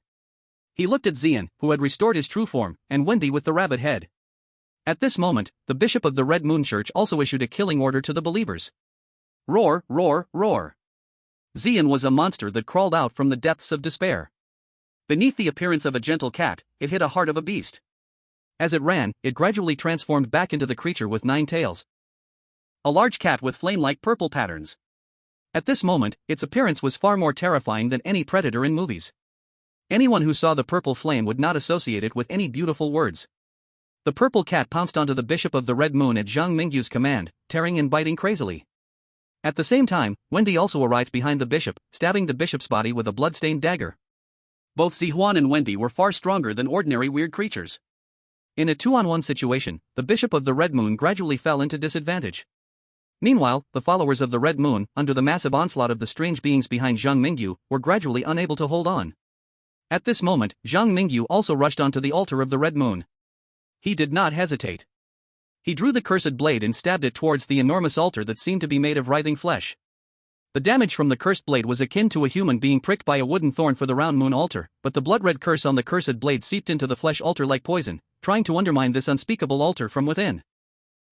He looked at Xian, who had restored his true form, and Wendy with the rabbit head. At this moment, the bishop of the Red Moon Church also issued a killing order to the believers. Roar, roar, roar. Xian was a monster that crawled out from the depths of despair. Beneath the appearance of a gentle cat, it hid a heart of a beast. As it ran, it gradually transformed back into the creature with 9 tails. A large cat with flame-like purple patterns. At this moment, its appearance was far more terrifying than any predator in movies. Anyone who saw the purple flame would not associate it with any beautiful words. The purple cat pounced onto the bishop of the Red Moon at Zhang Mingyu's command, tearing and biting crazily. At the same time, Wendy also arrived behind the bishop, stabbing the bishop's body with a blood-stained dagger. Both Zihuan and Wendy were far stronger than ordinary weird creatures. In a 2-on-1 situation, the bishop of the Red Moon gradually fell into disadvantage. Meanwhile, the followers of the Red Moon, under the massive onslaught of the strange beings behind Zhang Mingyu, were gradually unable to hold on. At this moment, Zhang Mingyu also rushed onto the altar of the Red Moon. He did not hesitate. He drew the cursed blade and stabbed it towards the enormous altar that seemed to be made of writhing flesh. The damage from the cursed blade was akin to a human being pricked by a wooden thorn for the round moon altar, but the blood-red curse on the cursed blade seeped into the flesh altar like poison, trying to undermine this unspeakable altar from within.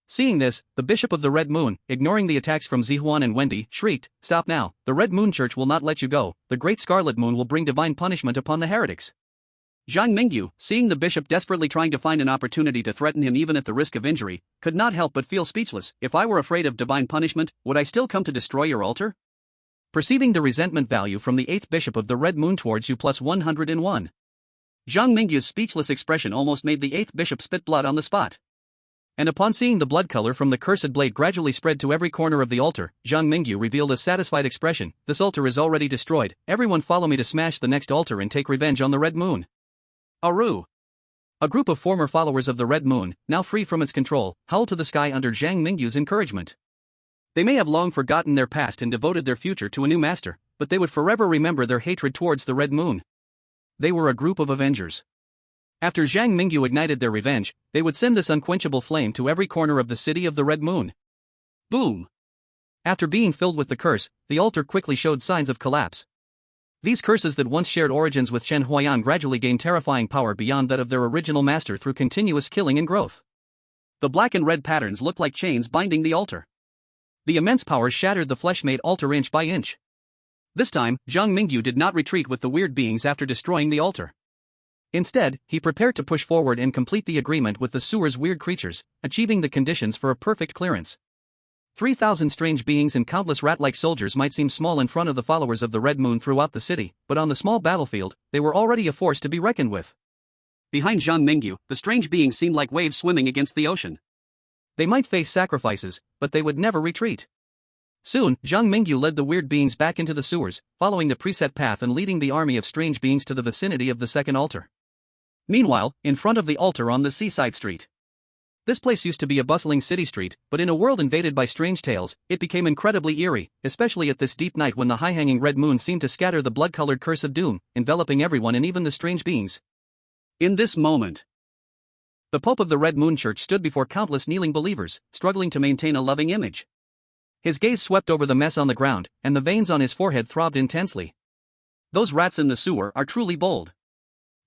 Seeing this, the bishop of the Red Moon, ignoring the attacks from Zihuan and Wendy, shrieked, "Stop now, the Red Moon Church will not let you go, the Great Scarlet Moon will bring divine punishment upon the heretics." Zhang Mingyu, seeing the bishop desperately trying to find an opportunity to threaten him even at the risk of injury, could not help but feel speechless. "If I were afraid of divine punishment, would I still come to destroy your altar?" Perceiving the resentment value from the 8th bishop of the Red Moon towards you plus 101. Zhang Mingyu's speechless expression almost made the 8th bishop spit blood on the spot. And upon seeing the blood color from the cursed blade gradually spread to every corner of the altar, Zhang Mingyu revealed a satisfied expression. This altar is already destroyed. Everyone follow me to smash the next altar and take revenge on the Red Moon. Aru! A group of former followers of the Red Moon, now free from its control, howled to the sky under Zhang Mingyu's encouragement. They may have long forgotten their past and devoted their future to a new master, but they would forever remember their hatred towards the Red Moon. They were a group of avengers. After Zhang Mingyu ignited their revenge, they would send this unquenchable flame to every corner of the city of the Red Moon. Boom! After being filled with the curse, the altar quickly showed signs of collapse. These curses that once shared origins with Chen Huayan gradually gained terrifying power beyond that of their original master through continuous killing and growth. The black and red patterns looked like chains binding the altar. The immense power shattered the flesh-made altar inch by inch. This time, Zhang Mingyu did not retreat with the weird beings after destroying the altar. Instead, he prepared to push forward and complete the agreement with the sewer's weird creatures, achieving the conditions for a perfect clearance. 3,000 strange beings and countless rat-like soldiers might seem small in front of the followers of the Red Moon throughout the city, but on the small battlefield, they were already a force to be reckoned with. Behind Zhang Mingyu, the strange beings seemed like waves swimming against the ocean. They might face sacrifices, but they would never retreat. Soon, Zhang Mingyu led the weird beings back into the sewers, following the preset path and leading the army of strange beings to the vicinity of the second altar. Meanwhile, in front of the altar on the seaside street. This place used to be a bustling city street, but in a world invaded by strange tales, it became incredibly eerie, especially at this deep night when the high-hanging red moon seemed to scatter the blood-colored curse of doom, enveloping everyone and even the strange beings. In this moment, the Pope of the Red Moon Church stood before countless kneeling believers, struggling to maintain a loving image. His gaze swept over the mess on the ground, and the veins on his forehead throbbed intensely. Those rats in the sewer are truly bold.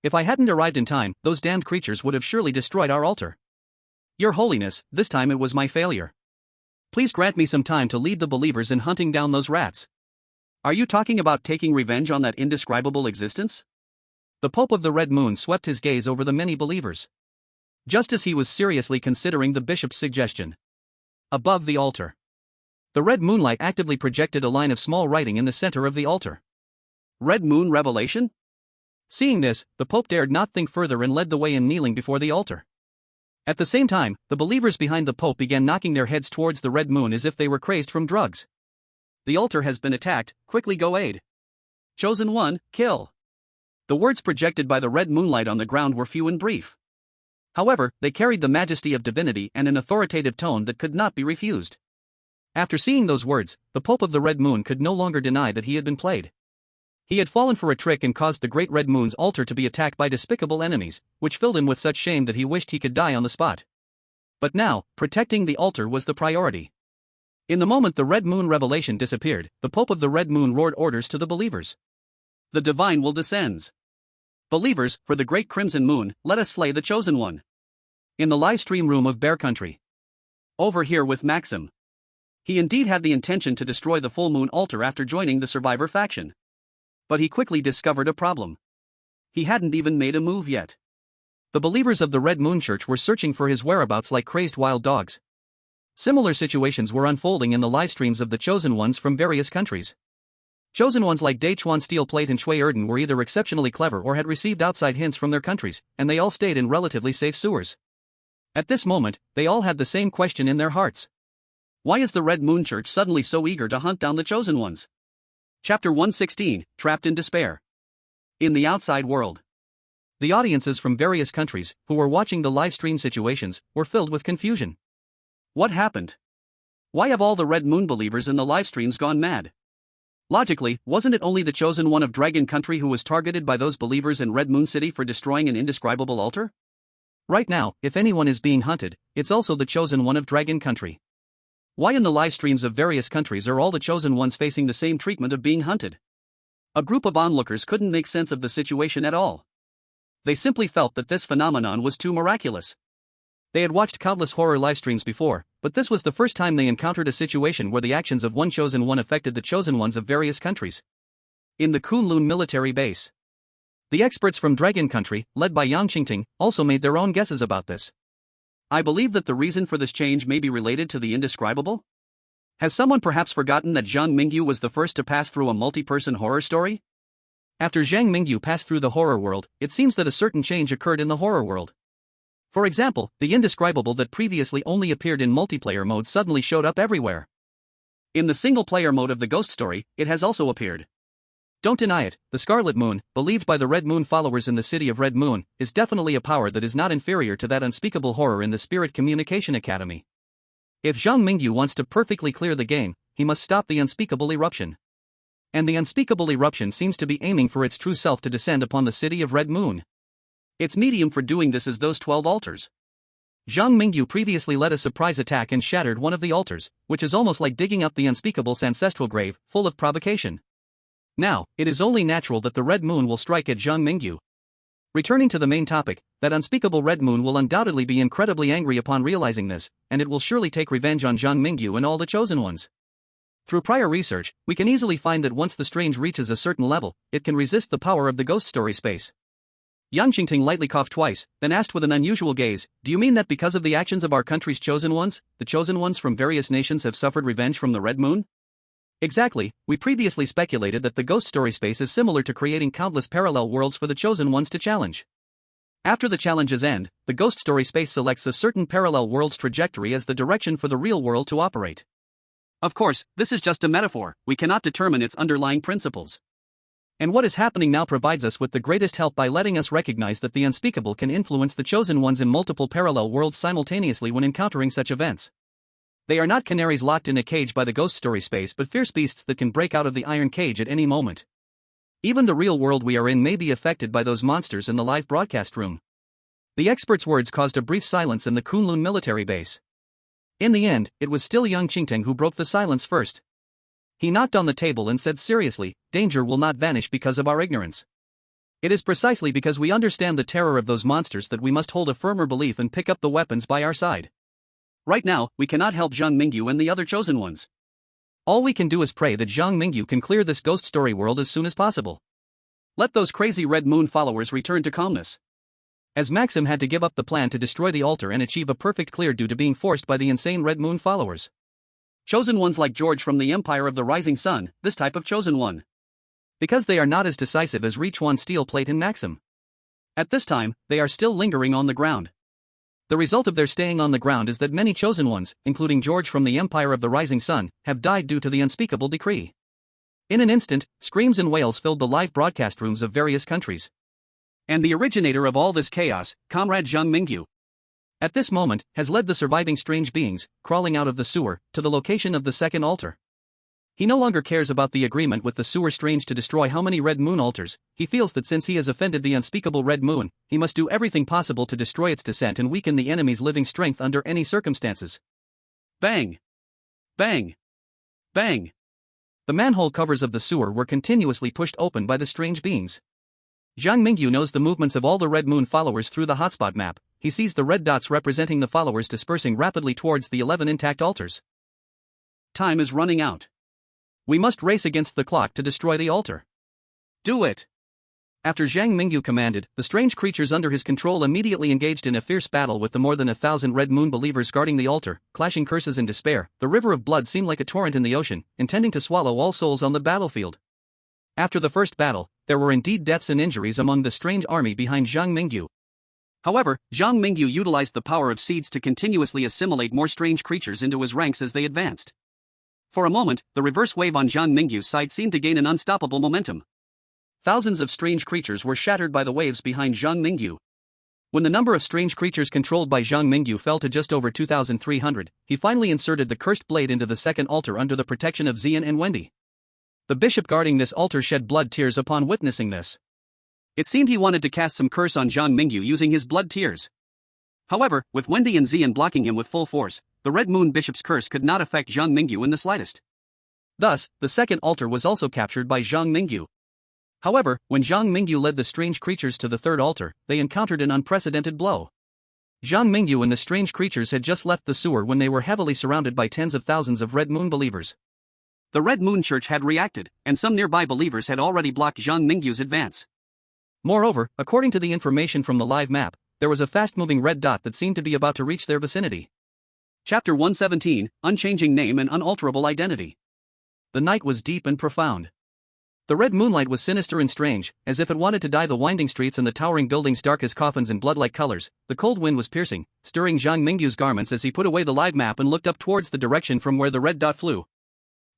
If I hadn't arrived in time, those damned creatures would have surely destroyed our altar. Your Holiness, this time it was my failure. Please grant me some time to lead the believers in hunting down those rats. Are you talking about taking revenge on that indescribable existence? The Pope of the Red Moon swept his gaze over the many believers. Just as he was seriously considering the bishop's suggestion. Above the altar, the red moonlight actively projected a line of small writing in the center of the altar. Red Moon Revelation? Seeing this, the Pope dared not think further and led the way in kneeling before the altar. At the same time, the believers behind the Pope began knocking their heads towards the red moon as if they were crazed from drugs. The altar has been attacked, quickly go aid. Chosen one, kill. The words projected by the red moonlight on the ground were few and brief. However, they carried the majesty of divinity and an authoritative tone that could not be refused. After seeing those words, the Pope of the Red Moon could no longer deny that he had been played. He had fallen for a trick and caused the Great Red Moon's altar to be attacked by despicable enemies, which filled him with such shame that he wished he could die on the spot. But now, protecting the altar was the priority. In the moment the Red Moon revelation disappeared, the Pope of the Red Moon roared orders to the believers. The divine will descends. Believers, for the Great Crimson Moon, let us slay the Chosen One. In the live stream room of Bear Country. Over here with Maxim. He indeed had the intention to destroy the full moon altar after joining the Survivor faction. But he quickly discovered a problem. He hadn't even made a move yet. The believers of the Red Moon Church were searching for his whereabouts like crazed wild dogs. Similar situations were unfolding in the live streams of the Chosen Ones from various countries. Chosen Ones like Daichuan Steel Plate and Shui Erden were either exceptionally clever or had received outside hints from their countries, and they all stayed in relatively safe sewers. At this moment, they all had the same question in their hearts. Why is the Red Moon Church suddenly so eager to hunt down the Chosen Ones? Chapter 116, Trapped in Despair. In the outside world. The audiences from various countries, who were watching the live stream situations, were filled with confusion. What happened? Why have all the Red Moon believers in the live streams gone mad? Logically, wasn't it only the Chosen One of Dragon Country who was targeted by those believers in Red Moon City for destroying an indescribable altar? Right now, if anyone is being hunted, it's also the Chosen One of Dragon Country. Why in the live streams of various countries are all the Chosen Ones facing the same treatment of being hunted? A group of onlookers couldn't make sense of the situation at all. They simply felt that this phenomenon was too miraculous. They had watched countless horror live streams before, but this was the first time they encountered a situation where the actions of one Chosen One affected the Chosen Ones of various countries. In the Kunlun military base, the experts from Dragon Country, led by Yang Qingting, also made their own guesses about this. I believe that the reason for this change may be related to the indescribable. Has someone perhaps forgotten that Zhang Mingyu was the first to pass through a multi-person horror story? After Zhang Mingyu passed through the horror world, it seems that a certain change occurred in the horror world. For example, the indescribable that previously only appeared in multiplayer mode suddenly showed up everywhere. In the single-player mode of the Ghost Story, it has also appeared. Don't deny it, the Scarlet Moon, believed by the Red Moon followers in the city of Red Moon, is definitely a power that is not inferior to that unspeakable horror in the Spirit Communication Academy. If Zhang Mingyu wants to perfectly clear the game, he must stop the unspeakable eruption. And the unspeakable eruption seems to be aiming for its true self to descend upon the city of Red Moon. Its medium for doing this is those 12 altars. Zhang Mingyu previously led a surprise attack and shattered one of the altars, which is almost like digging up the unspeakable's ancestral grave, full of provocation. Now, it is only natural that the Red Moon will strike at Zhang Mingyu. Returning to the main topic, that unspeakable Red Moon will undoubtedly be incredibly angry upon realizing this, and it will surely take revenge on Zhang Mingyu and all the Chosen Ones. Through prior research, we can easily find that once the strange reaches a certain level, it can resist the power of the Ghost Story space. Yang Qingting lightly coughed twice, then asked with an unusual gaze, "Do you mean that because of the actions of our country's Chosen Ones, the Chosen Ones from various nations have suffered revenge from the Red Moon?" Exactly, we previously speculated that the Ghost Story space is similar to creating countless parallel worlds for the Chosen Ones to challenge. After the challenges end, the Ghost Story space selects a certain parallel world's trajectory as the direction for the real world to operate. Of course, this is just a metaphor, we cannot determine its underlying principles. And what is happening now provides us with the greatest help by letting us recognize that the unspeakable can influence the Chosen Ones in multiple parallel worlds simultaneously when encountering such events. They are not canaries locked in a cage by the Ghost Story space but fierce beasts that can break out of the iron cage at any moment. Even the real world we are in may be affected by those monsters in the live broadcast room. The expert's words caused a brief silence in the Kunlun military base. In the end, it was still Yang Qingting who broke the silence first. He knocked on the table and said seriously, "Danger will not vanish because of our ignorance. It is precisely because we understand the terror of those monsters that we must hold a firmer belief and pick up the weapons by our side. Right now, we cannot help Zhang Mingyu and the other Chosen Ones. All we can do is pray that Zhang Mingyu can clear this Ghost Story world as soon as possible. Let those crazy Red Moon followers return to calmness." As Maxim had to give up the plan to destroy the altar and achieve a perfect clear due to being forced by the insane Red Moon followers. Chosen Ones like George from the Empire of the Rising Sun, this type of Chosen One. Because they are not as decisive as Richuan Steel Plate and Maxim. At this time, they are still lingering on the ground. The result of their staying on the ground is that many Chosen Ones, including George from the Empire of the Rising Sun, have died due to the unspeakable decree. In an instant, screams and wails filled the live broadcast rooms of various countries. And the originator of all this chaos, Comrade Zhang Mingyu, at this moment, has led the surviving strange beings, crawling out of the sewer, to the location of the second altar. He no longer cares about the agreement with the sewer strange to destroy how many Red Moon altars. He feels that since he has offended the unspeakable Red Moon, he must do everything possible to destroy its descent and weaken the enemy's living strength under any circumstances. Bang! Bang! Bang! The manhole covers of the sewer were continuously pushed open by the strange beings. Zhang Mingyu knows the movements of all the Red Moon followers through the hotspot map. He sees the red dots representing the followers dispersing rapidly towards the 11 intact altars. Time is running out. We must race against the clock to destroy the altar. Do it! After Zhang Mingyu commanded, the strange creatures under his control immediately engaged in a fierce battle with the more than 1,000 Red Moon believers guarding the altar, clashing curses in despair. The river of blood seemed like a torrent in the ocean, intending to swallow all souls on the battlefield. After the first battle, there were indeed deaths and injuries among the strange army behind Zhang Mingyu. However, Zhang Mingyu utilized the power of seeds to continuously assimilate more strange creatures into his ranks as they advanced. For a moment, the reverse wave on Zhang Mingyu's side seemed to gain an unstoppable momentum. Thousands of strange creatures were shattered by the waves behind Zhang Mingyu. When the number of strange creatures controlled by Zhang Mingyu fell to just over 2,300, he finally inserted the cursed blade into the second altar under the protection of Xian and Wendy. The bishop guarding this altar shed blood tears upon witnessing this. It seemed he wanted to cast some curse on Zhang Mingyu using his blood tears. However, with Wendy and Xian blocking him with full force, the Red Moon Bishop's curse could not affect Zhang Mingyu in the slightest. Thus, the second altar was also captured by Zhang Mingyu. However, when Zhang Mingyu led the strange creatures to the third altar, they encountered an unprecedented blow. Zhang Mingyu and the strange creatures had just left the sewer when they were heavily surrounded by tens of thousands of Red Moon believers. The Red Moon Church had reacted, and some nearby believers had already blocked Zhang Mingyu's advance. Moreover, according to the information from the live map, there was a fast-moving red dot that seemed to be about to reach their vicinity. Chapter 117, Unchanging Name and Unalterable Identity. The night was deep and profound. The red moonlight was sinister and strange, as if it wanted to dye the winding streets and the towering buildings dark as coffins in blood-like colors. The cold wind was piercing, stirring Zhang Mingyu's garments as he put away the live map and looked up towards the direction from where the red dot flew.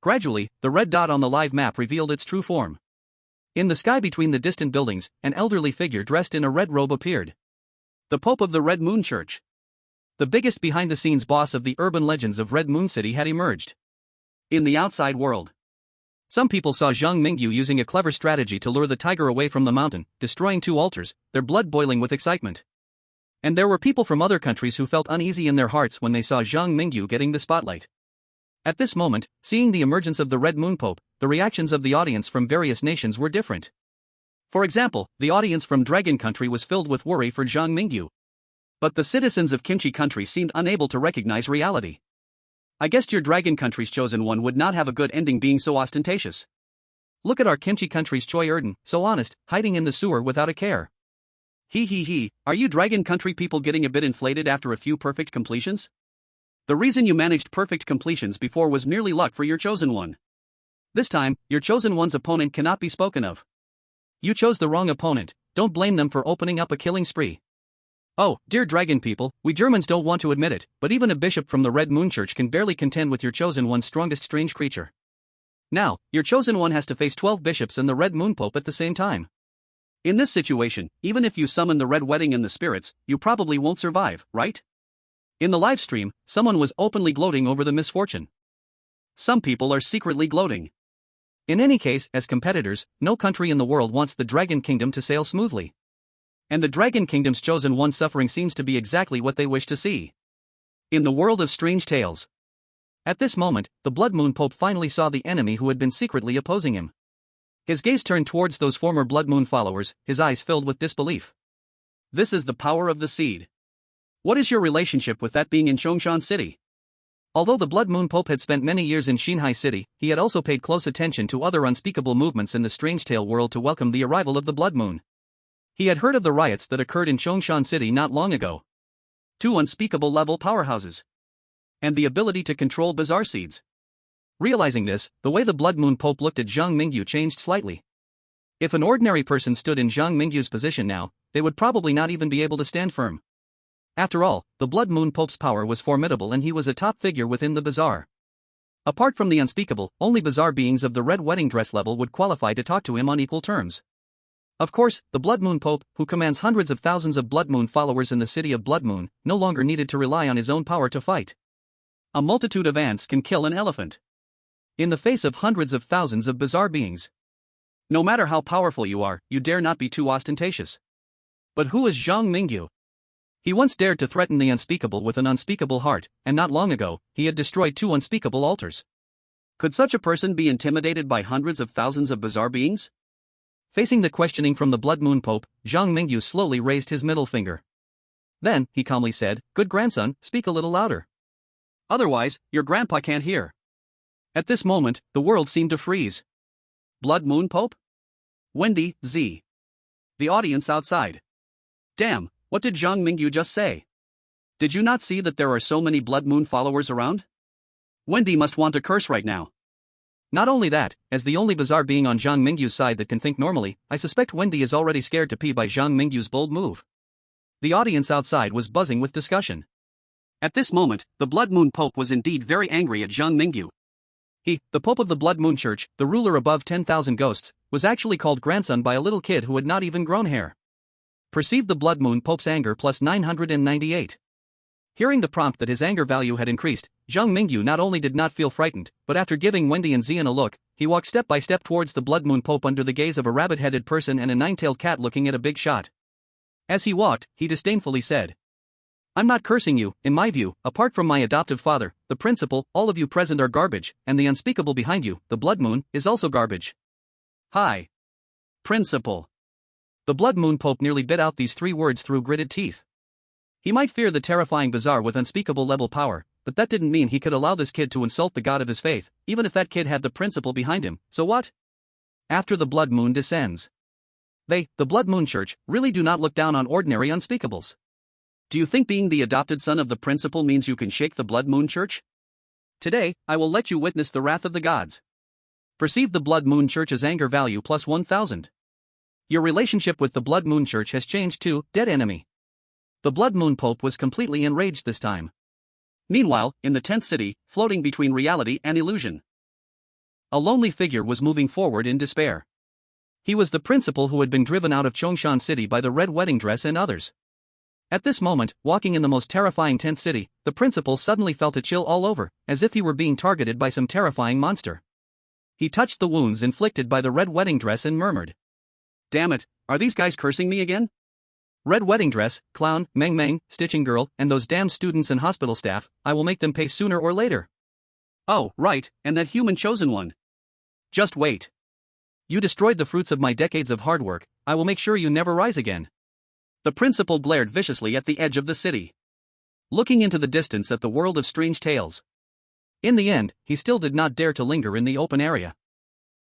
Gradually, the red dot on the live map revealed its true form. In the sky between the distant buildings, an elderly figure dressed in a red robe appeared. The Pope of the Red Moon Church. The biggest behind-the-scenes boss of the urban legends of Red Moon City had emerged. In the outside world, some people saw Zhang Mingyu using a clever strategy to lure the tiger away from the mountain, destroying 2 altars, their blood boiling with excitement. And there were people from other countries who felt uneasy in their hearts when they saw Zhang Mingyu getting the spotlight. At this moment, seeing the emergence of the Red Moon Pope, the reactions of the audience from various nations were different. For example, the audience from Dragon Country was filled with worry for Zhang Mingyu. But the citizens of Kimchi Country seemed unable to recognize reality. I guessed your Dragon Country's chosen one would not have a good ending being so ostentatious. Look at our Kimchi Country's Choi Erden, so honest, hiding in the sewer without a care. He, are you Dragon Country people getting a bit inflated after a few perfect completions? The reason you managed perfect completions before was merely luck for your chosen one. This time, your chosen one's opponent cannot be spoken of. You chose the wrong opponent, don't blame them for opening up a killing spree. Oh, dear dragon people, we Germans don't want to admit it, but even a bishop from the Red Moon Church can barely contend with your chosen one's strongest strange creature. Now, your chosen one has to face 12 bishops and the Red Moon Pope at the same time. In this situation, even if you summon the Red Wedding and the spirits, you probably won't survive, right? In the live stream, someone was openly gloating over the misfortune. Some people are secretly gloating. In any case, as competitors, no country in the world wants the Dragon Kingdom to sail smoothly. And the Dragon Kingdom's chosen one suffering seems to be exactly what they wish to see. In the world of strange tales. At this moment, the Blood Moon Pope finally saw the enemy who had been secretly opposing him. His gaze turned towards those former Blood Moon followers, his eyes filled with disbelief. This is the power of the seed. What is your relationship with that being in Chongshan City? Although the Blood Moon Pope had spent many years in Xinhai City, he had also paid close attention to other unspeakable movements in the strange tale world to welcome the arrival of the Blood Moon. He had heard of the riots that occurred in Chongshan City not long ago. 2 unspeakable level powerhouses. And the ability to control bizarre seeds. Realizing this, the way the Blood Moon Pope looked at Zhang Mingyu changed slightly. If an ordinary person stood in Zhang Mingyu's position now, they would probably not even be able to stand firm. After all, the Blood Moon Pope's power was formidable and he was a top figure within the bizarre. Apart from the unspeakable, only bizarre beings of the Red Wedding Dress level would qualify to talk to him on equal terms. Of course, the Blood Moon Pope, who commands hundreds of thousands of Blood Moon followers in the city of Blood Moon, no longer needed to rely on his own power to fight. A multitude of ants can kill an elephant. In the face of hundreds of thousands of bizarre beings. No matter how powerful you are, you dare not be too ostentatious. But who is Zhang Mingyu? He once dared to threaten the unspeakable with an unspeakable heart, and not long ago, he had destroyed 2 unspeakable altars. Could such a person be intimidated by hundreds of thousands of bizarre beings? Facing the questioning from the Blood Moon Pope, Zhang Mingyu slowly raised his middle finger. Then, he calmly said, "Good grandson, speak a little louder. Otherwise, your grandpa can't hear." At this moment, the world seemed to freeze. Blood Moon Pope? Wendy, Z. The audience outside. Damn, what did Zhang Mingyu just say? Did you not see that there are so many Blood Moon followers around? Wendy must want to curse right now. Not only that, as the only bizarre being on Zhang Mingyu's side that can think normally, I suspect Wendy is already scared to pee by Zhang Mingyu's bold move. The audience outside was buzzing with discussion. At this moment, the Blood Moon Pope was indeed very angry at Zhang Mingyu. He, the Pope of the Blood Moon Church, the ruler above 10,000 ghosts, was actually called grandson by a little kid who had not even grown hair. Perceived the Blood Moon Pope's anger plus 998. Hearing the prompt that his anger value had increased, Zhang Mingyu not only did not feel frightened, but after giving Wendy and Xian a look, he walked step by step towards the Blood Moon Pope under the gaze of a rabbit-headed person and a 9-tailed cat looking at a big shot. As he walked, he disdainfully said, "I'm not cursing you, in my view, apart from my adoptive father, the principal, all of you present are garbage, and the unspeakable behind you, the Blood Moon, is also garbage." Hi. Principal. The Blood Moon Pope nearly bit out these 3 words through gritted teeth. He might fear the terrifying bizarre with unspeakable level power, but that didn't mean he could allow this kid to insult the god of his faith, even if that kid had the principal behind him, so what? After the Blood Moon descends. They, the Blood Moon Church, really do not look down on ordinary unspeakables. Do you think being the adopted son of the principal means you can shake the Blood Moon Church? Today, I will let you witness the wrath of the gods. Perceive the Blood Moon Church's anger value plus 1000. Your relationship with the Blood Moon Church has changed to dead enemy. The Blood Moon Pope was completely enraged this time. Meanwhile, in the 10th city, floating between reality and illusion, a lonely figure was moving forward in despair. He was the principal who had been driven out of Chongshan City by the red wedding dress and others. At this moment, walking in the most terrifying 10th city, the principal suddenly felt a chill all over, as if he were being targeted by some terrifying monster. He touched the wounds inflicted by the red wedding dress and murmured, "Damn it, are these guys cursing me again? Red wedding dress, clown, Meng Meng, stitching girl, and those damn students and hospital staff, I will make them pay sooner or later. Oh, right, and that human chosen one. Just wait. You destroyed the fruits of my decades of hard work, I will make sure you never rise again." The principal glared viciously at the edge of the city, looking into the distance at the world of strange tales. In the end, he still did not dare to linger in the open area.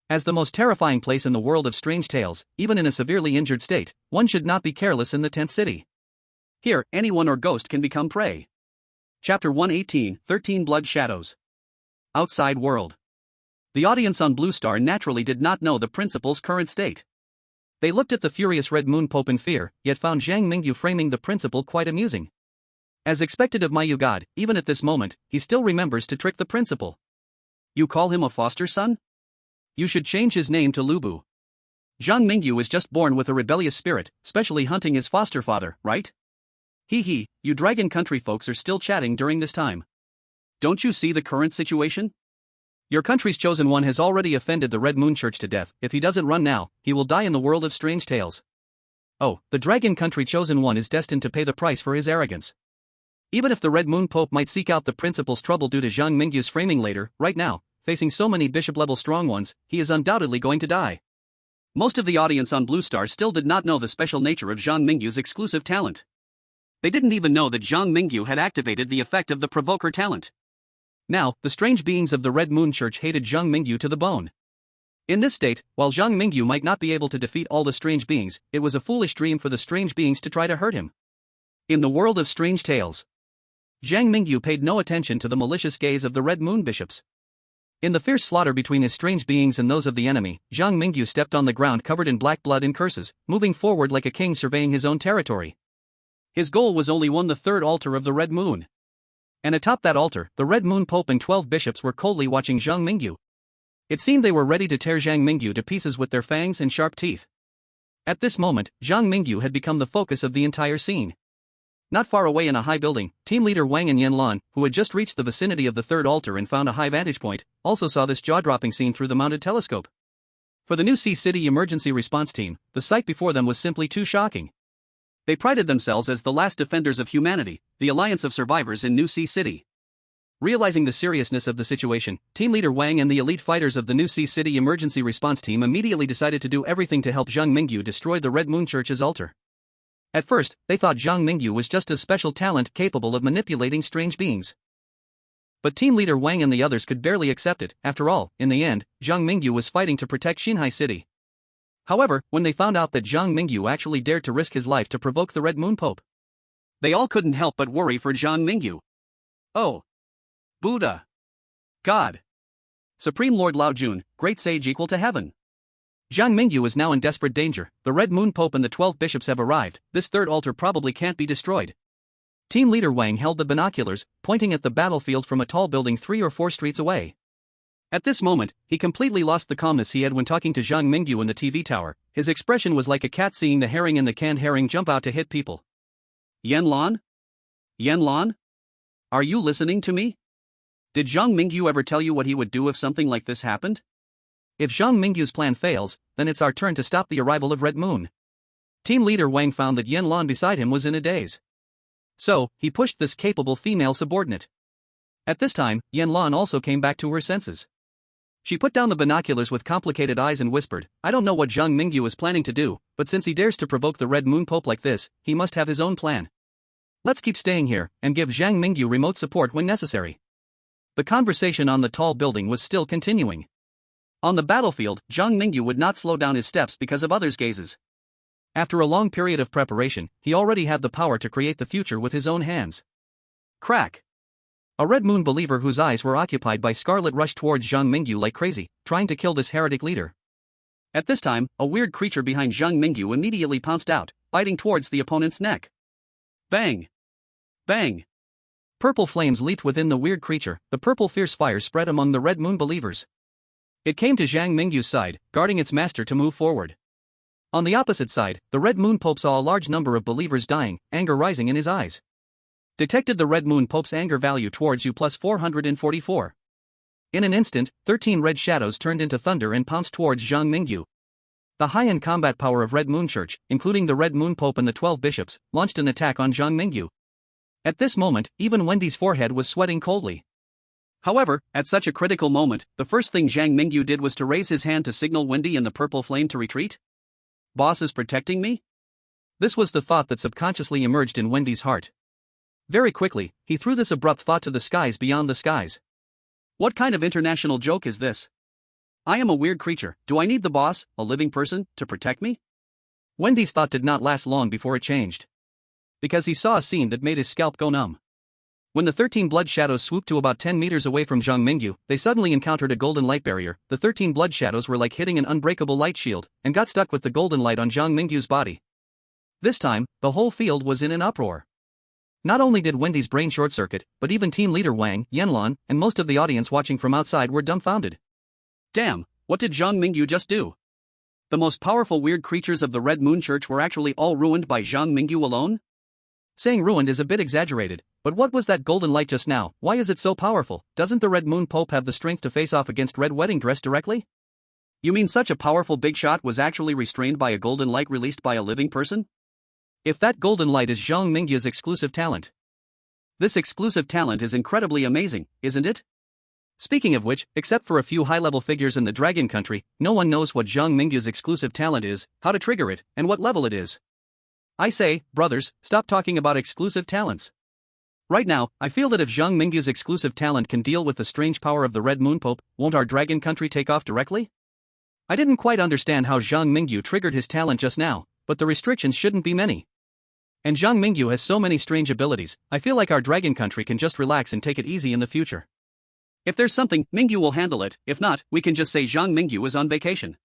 As the most terrifying place in the world of strange tales, even in a severely injured state, one should not be careless in the 10th city. Here, anyone or ghost can become prey. Chapter 118, 13 Blood Shadows. Outside world. The audience on Blue Star naturally did not know the principal's current state. They looked at the furious Red Moon Pope in fear, yet found Zhang Mingyu framing the principal quite amusing. As expected of Mayu God, even at this moment, he still remembers to trick the principal. You call him a foster son? You should change his name to Lubu. Zhang Mingyu is just born with a rebellious spirit, specially hunting his foster father, right? Hee, you Dragon Country folks are still chatting during this time. Don't you see the current situation? Your country's chosen one has already offended the Red Moon Church to death. If he doesn't run now, he will die in the world of strange tales. Oh, the Dragon Country chosen one is destined to pay the price for his arrogance. Even if the Red Moon Pope might seek out the principal's trouble due to Zhang Mingyu's framing later, right now, facing so many bishop-level strong ones, he is undoubtedly going to die. Most of the audience on Blue Star still did not know the special nature of Zhang Mingyu's exclusive talent. They didn't even know that Zhang Mingyu had activated the effect of the provoker talent. Now, the strange beings of the Red Moon Church hated Zhang Mingyu to the bone. In this state, while Zhang Mingyu might not be able to defeat all the strange beings, it was a foolish dream for the strange beings to try to hurt him. In the world of strange tales, Zhang Mingyu paid no attention to the malicious gaze of the Red Moon bishops. In the fierce slaughter between his strange beings and those of the enemy, Zhang Mingyu stepped on the ground covered in black blood and curses, moving forward like a king surveying his own territory. His goal was only one: the third altar of the Red Moon. And atop that altar, the Red Moon Pope and 12 bishops were coldly watching Zhang Mingyu. It seemed they were ready to tear Zhang Mingyu to pieces with their fangs and sharp teeth. At this moment, Zhang Mingyu had become the focus of the entire scene. Not far away in a high building, team leader Wang and Yanlan, who had just reached the vicinity of the third altar and found a high vantage point, also saw this jaw-dropping scene through the mounted telescope. For the New Sea City Emergency Response Team, the sight before them was simply too shocking. They prided themselves as the last defenders of humanity, the alliance of survivors in New Sea City. Realizing the seriousness of the situation, team leader Wang and the elite fighters of the New Sea City Emergency Response Team immediately decided to do everything to help Zhang Mingyu destroy the Red Moon Church's altar. At first, they thought Zhang Mingyu was just a special talent capable of manipulating strange beings. But team leader Wang and the others could barely accept it. After all, in the end, Zhang Mingyu was fighting to protect Xinhai City. However, when they found out that Zhang Mingyu actually dared to risk his life to provoke the Red Moon Pope, they all couldn't help but worry for Zhang Mingyu. Oh, Buddha, God, Supreme Lord Lao Jun, Great Sage equal to heaven. Zhang Mingyu is now in desperate danger. The Red Moon Pope and the 12 bishops have arrived. This third altar probably can't be destroyed. Team leader Wang held the binoculars, pointing at the battlefield from a tall building 3 or 4 streets away. At this moment, he completely lost the calmness he had when talking to Zhang Mingyu in the TV tower. His expression was like a cat seeing the herring in the canned herring jump out to hit people. Yanlan? Yanlan? Are you listening to me? Did Zhang Mingyu ever tell you what he would do if something like this happened? If Zhang Mingyu's plan fails, then it's our turn to stop the arrival of Red Moon. Team leader Wang found that Yanlan beside him was in a daze. So, he pushed this capable female subordinate. At this time, Yanlan also came back to her senses. She put down the binoculars with complicated eyes and whispered, I don't know what Zhang Mingyu is planning to do, but since he dares to provoke the Red Moon Pope like this, he must have his own plan. Let's keep staying here, and give Zhang Mingyu remote support when necessary. The conversation on the tall building was still continuing. On the battlefield, Zhang Mingyu would not slow down his steps because of others' gazes. After a long period of preparation, he already had the power to create the future with his own hands. Crack! A Red Moon believer whose eyes were occupied by scarlet rushed towards Zhang Mingyu like crazy, trying to kill this heretic leader. At this time, a weird creature behind Zhang Mingyu immediately pounced out, biting towards the opponent's neck. Bang! Bang! Purple flames leaped within the weird creature, the purple fierce fire spread among the Red Moon believers. It came to Zhang Mingyu's side, guarding its master to move forward. On the opposite side, the Red Moon Pope saw a large number of believers dying, anger rising in his eyes. Detected the Red Moon Pope's anger value towards you plus 444. In an instant, 13 red shadows turned into thunder and pounced towards Zhang Mingyu. The high-end combat power of Red Moon Church, including the Red Moon Pope and the 12 bishops, launched an attack on Zhang Mingyu. At this moment, even Wendy's forehead was sweating coldly. However, at such a critical moment, the first thing Zhang Mingyu did was to raise his hand to signal Wendy and the purple flame to retreat. Boss is protecting me? This was the thought that subconsciously emerged in Wendy's heart. Very quickly, he threw this abrupt thought to the skies beyond the skies. What kind of international joke is this? I am a weird creature, do I need the boss, a living person, to protect me? Wendy's thought did not last long before it changed. Because he saw a scene that made his scalp go numb. When the 13 blood shadows swooped to about 10 meters away from Zhang Mingyu, they suddenly encountered a golden light barrier. The 13 blood shadows were like hitting an unbreakable light shield, and got stuck with the golden light on Zhang Mingyu's body. This time, the whole field was in an uproar. Not only did Wendy's brain short-circuit, but even team leader Wang, Yanlan, and most of the audience watching from outside were dumbfounded. Damn, what did Zhang Mingyu just do? The most powerful weird creatures of the Red Moon Church were actually all ruined by Zhang Mingyu alone? Saying ruined is a bit exaggerated, but what was that golden light just now? Why is it so powerful? Doesn't the Red Moon Pope have the strength to face off against Red Wedding Dress directly? You mean such a powerful big shot was actually restrained by a golden light released by a living person? If that golden light is Zhang Mingyu's exclusive talent. This exclusive talent is incredibly amazing, isn't it? Speaking of which, except for a few high-level figures in the Dragon Country, no one knows what Zhang Mingyu's exclusive talent is, how to trigger it, and what level it is. I say, brothers, stop talking about exclusive talents. Right now, I feel that if Zhang Mingyu's exclusive talent can deal with the strange power of the Red Moon Pope, won't our Dragon Country take off directly? I didn't quite understand how Zhang Mingyu triggered his talent just now, but the restrictions shouldn't be many. And Zhang Mingyu has so many strange abilities, I feel like our Dragon Country can just relax and take it easy in the future. If there's something, Mingyu will handle it, if not, we can just say Zhang Mingyu is on vacation.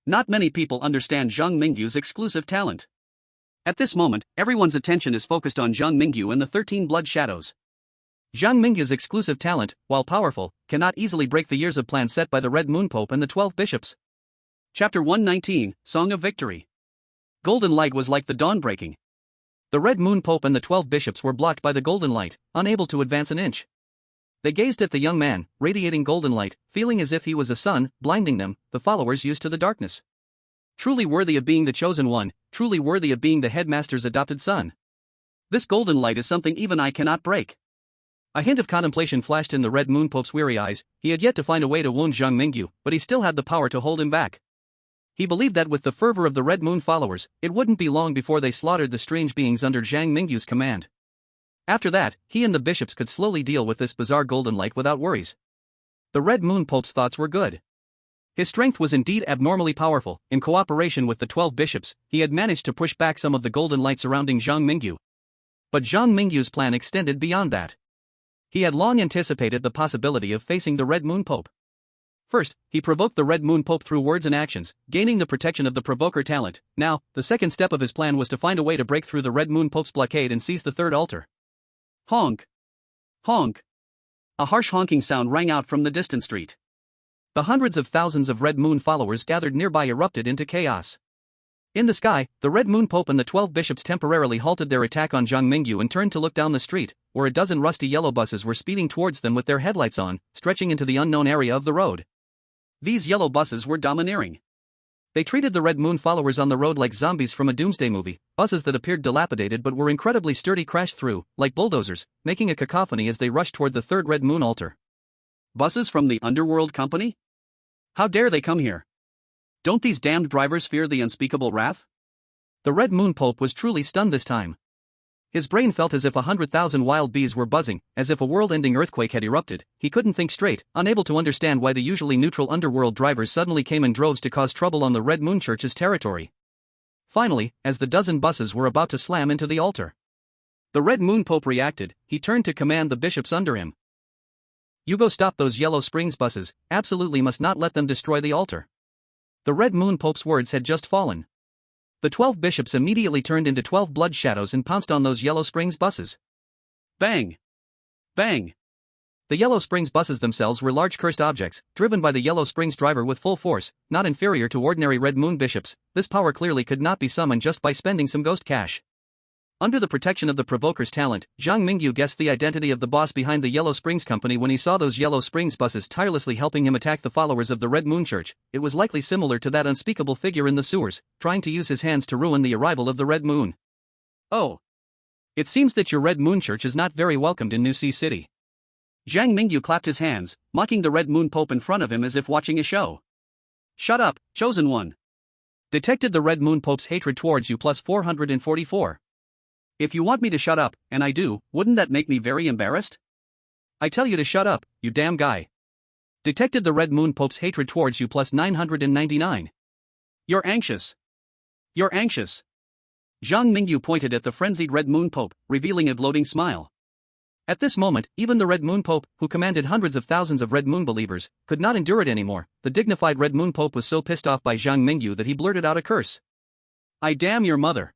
Not many people understand Zhang Mingyu's exclusive talent. At this moment, everyone's attention is focused on Zhang Mingyu and the 13 blood shadows. Zhang Mingyu's exclusive talent, while powerful, cannot easily break the years of plan set by the Red Moon Pope and the 12 bishops. Chapter 119, Song of Victory. Golden light was like the dawn breaking. The Red Moon Pope and the 12 bishops were blocked by the golden light, unable to advance an inch. They gazed at the young man, radiating golden light, feeling as if he was a sun, blinding them, the followers used to the darkness. Truly worthy of being the chosen one, truly worthy of being the headmaster's adopted son. This golden light is something even I cannot break. A hint of contemplation flashed in the Red Moon Pope's weary eyes. He had yet to find a way to wound Zhang Mingyu, but he still had the power to hold him back. He believed that with the fervor of the Red Moon followers, it wouldn't be long before they slaughtered the strange beings under Zhang Mingyu's command. After that, he and the bishops could slowly deal with this bizarre golden light without worries. The Red Moon Pope's thoughts were good. His strength was indeed abnormally powerful. In cooperation with the 12 bishops, he had managed to push back some of the golden light surrounding Zhang Mingyu. But Zhang Mingyu's plan extended beyond that. He had long anticipated the possibility of facing the Red Moon Pope. First, he provoked the Red Moon Pope through words and actions, gaining the protection of the provoker talent. Now, the second step of his plan was to find a way to break through the Red Moon Pope's blockade and seize the third altar. Honk! Honk! A harsh honking sound rang out from the distant street. The hundreds of thousands of Red Moon followers gathered nearby erupted into chaos. In the sky, the Red Moon Pope and the 12 bishops temporarily halted their attack on Zhang Mingyu and turned to look down the street, where a dozen rusty yellow buses were speeding towards them with their headlights on, stretching into the unknown area of the road. These yellow buses were domineering. They treated the Red Moon followers on the road like zombies from a doomsday movie. Buses that appeared dilapidated but were incredibly sturdy crashed through, like bulldozers, making a cacophony as they rushed toward the third Red Moon altar. Buses from the Underworld Company? How dare they come here? Don't these damned drivers fear the unspeakable wrath? The Red Moon Pope was truly stunned this time. His brain felt as if 100,000 wild bees were buzzing, as if a world-ending earthquake had erupted. He couldn't think straight, unable to understand why the usually neutral underworld drivers suddenly came in droves to cause trouble on the Red Moon Church's territory. Finally, as the dozen buses were about to slam into the altar, the Red Moon Pope reacted. He turned to command the bishops under him. You go stop those Yellow Springs buses, absolutely must not let them destroy the altar. The Red Moon Pope's words had just fallen. The 12 bishops immediately turned into 12 blood shadows and pounced on those Yellow Springs buses. Bang! Bang! The Yellow Springs buses themselves were large cursed objects, driven by the Yellow Springs driver with full force, not inferior to ordinary Red Moon bishops. This power clearly could not be summoned just by spending some ghost cash. Under the protection of the provoker's talent, Zhang Mingyu guessed the identity of the boss behind the Yellow Springs company when he saw those Yellow Springs buses tirelessly helping him attack the followers of the Red Moon Church. It was likely similar to that unspeakable figure in the sewers, trying to use his hands to ruin the arrival of the Red Moon. Oh. It seems that your Red Moon Church is not very welcomed in New Sea City. Zhang Mingyu clapped his hands, mocking the Red Moon Pope in front of him as if watching a show. Shut up, chosen one. Detected the Red Moon Pope's hatred towards you plus 444. If you want me to shut up, and I do, wouldn't that make me very embarrassed? I tell you to shut up, you damn guy. Detected the Red Moon Pope's hatred towards you plus 999. You're anxious. You're anxious. Zhang Mingyu pointed at the frenzied Red Moon Pope, revealing a gloating smile. At this moment, even the Red Moon Pope, who commanded hundreds of thousands of Red Moon believers, could not endure it anymore. The dignified Red Moon Pope was so pissed off by Zhang Mingyu that he blurted out a curse. I damn your mother.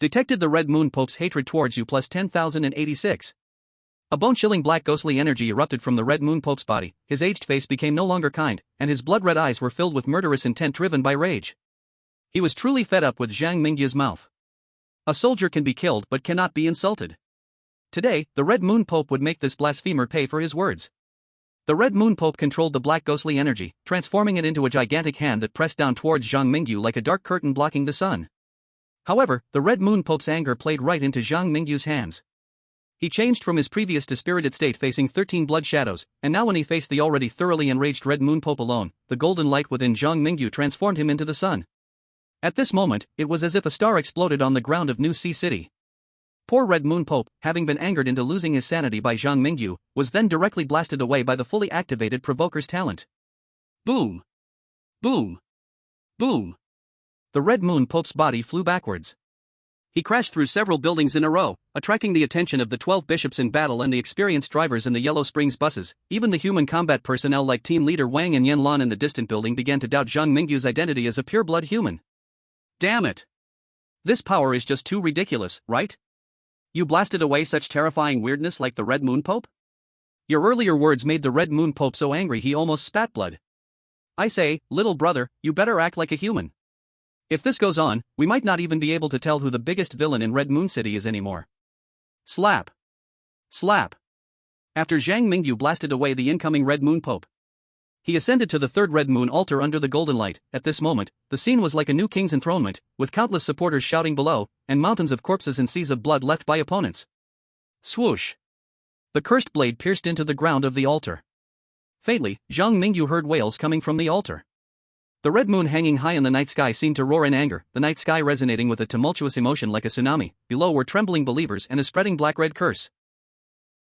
Detected the Red Moon Pope's hatred towards you plus 10,086. A bone-chilling black ghostly energy erupted from the Red Moon Pope's body, his aged face became no longer kind, and his blood-red eyes were filled with murderous intent driven by rage. He was truly fed up with Zhang Mingyu's mouth. A soldier can be killed but cannot be insulted. Today, the Red Moon Pope would make this blasphemer pay for his words. The Red Moon Pope controlled the black ghostly energy, transforming it into a gigantic hand that pressed down towards Zhang Mingyu like a dark curtain blocking the sun. However, the Red Moon Pope's anger played right into Zhang Mingyu's hands. He changed from his previous dispirited state facing 13 blood shadows, and now when he faced the already thoroughly enraged Red Moon Pope alone, the golden light within Zhang Mingyu transformed him into the sun. At this moment, it was as if a star exploded on the ground of New Sea City. Poor Red Moon Pope, having been angered into losing his sanity by Zhang Mingyu, was then directly blasted away by the fully activated provoker's talent. Boom! Boom! Boom! The Red Moon Pope's body flew backwards. He crashed through several buildings in a row, attracting the attention of the 12 bishops in battle and the experienced drivers in the Yellow Springs buses. Even the human combat personnel like team leader Wang and Yan Lan in the distant building began to doubt Zhang Mingyu's identity as a pure-blood human. Damn it! This power is just too ridiculous, right? You blasted away such terrifying weirdness like the Red Moon Pope? Your earlier words made the Red Moon Pope so angry he almost spat blood. I say, little brother, you better act like a human. If this goes on, we might not even be able to tell who the biggest villain in Red Moon City is anymore. Slap. Slap. After Zhang Mingyu blasted away the incoming Red Moon Pope, he ascended to the third Red Moon altar under the golden light. At this moment, the scene was like a new king's enthronement, with countless supporters shouting below, and mountains of corpses and seas of blood left by opponents. Swoosh. The cursed blade pierced into the ground of the altar. Faintly, Zhang Mingyu heard wails coming from the altar. The red moon hanging high in the night sky seemed to roar in anger, the night sky resonating with a tumultuous emotion like a tsunami. Below were trembling believers and a spreading black-red curse.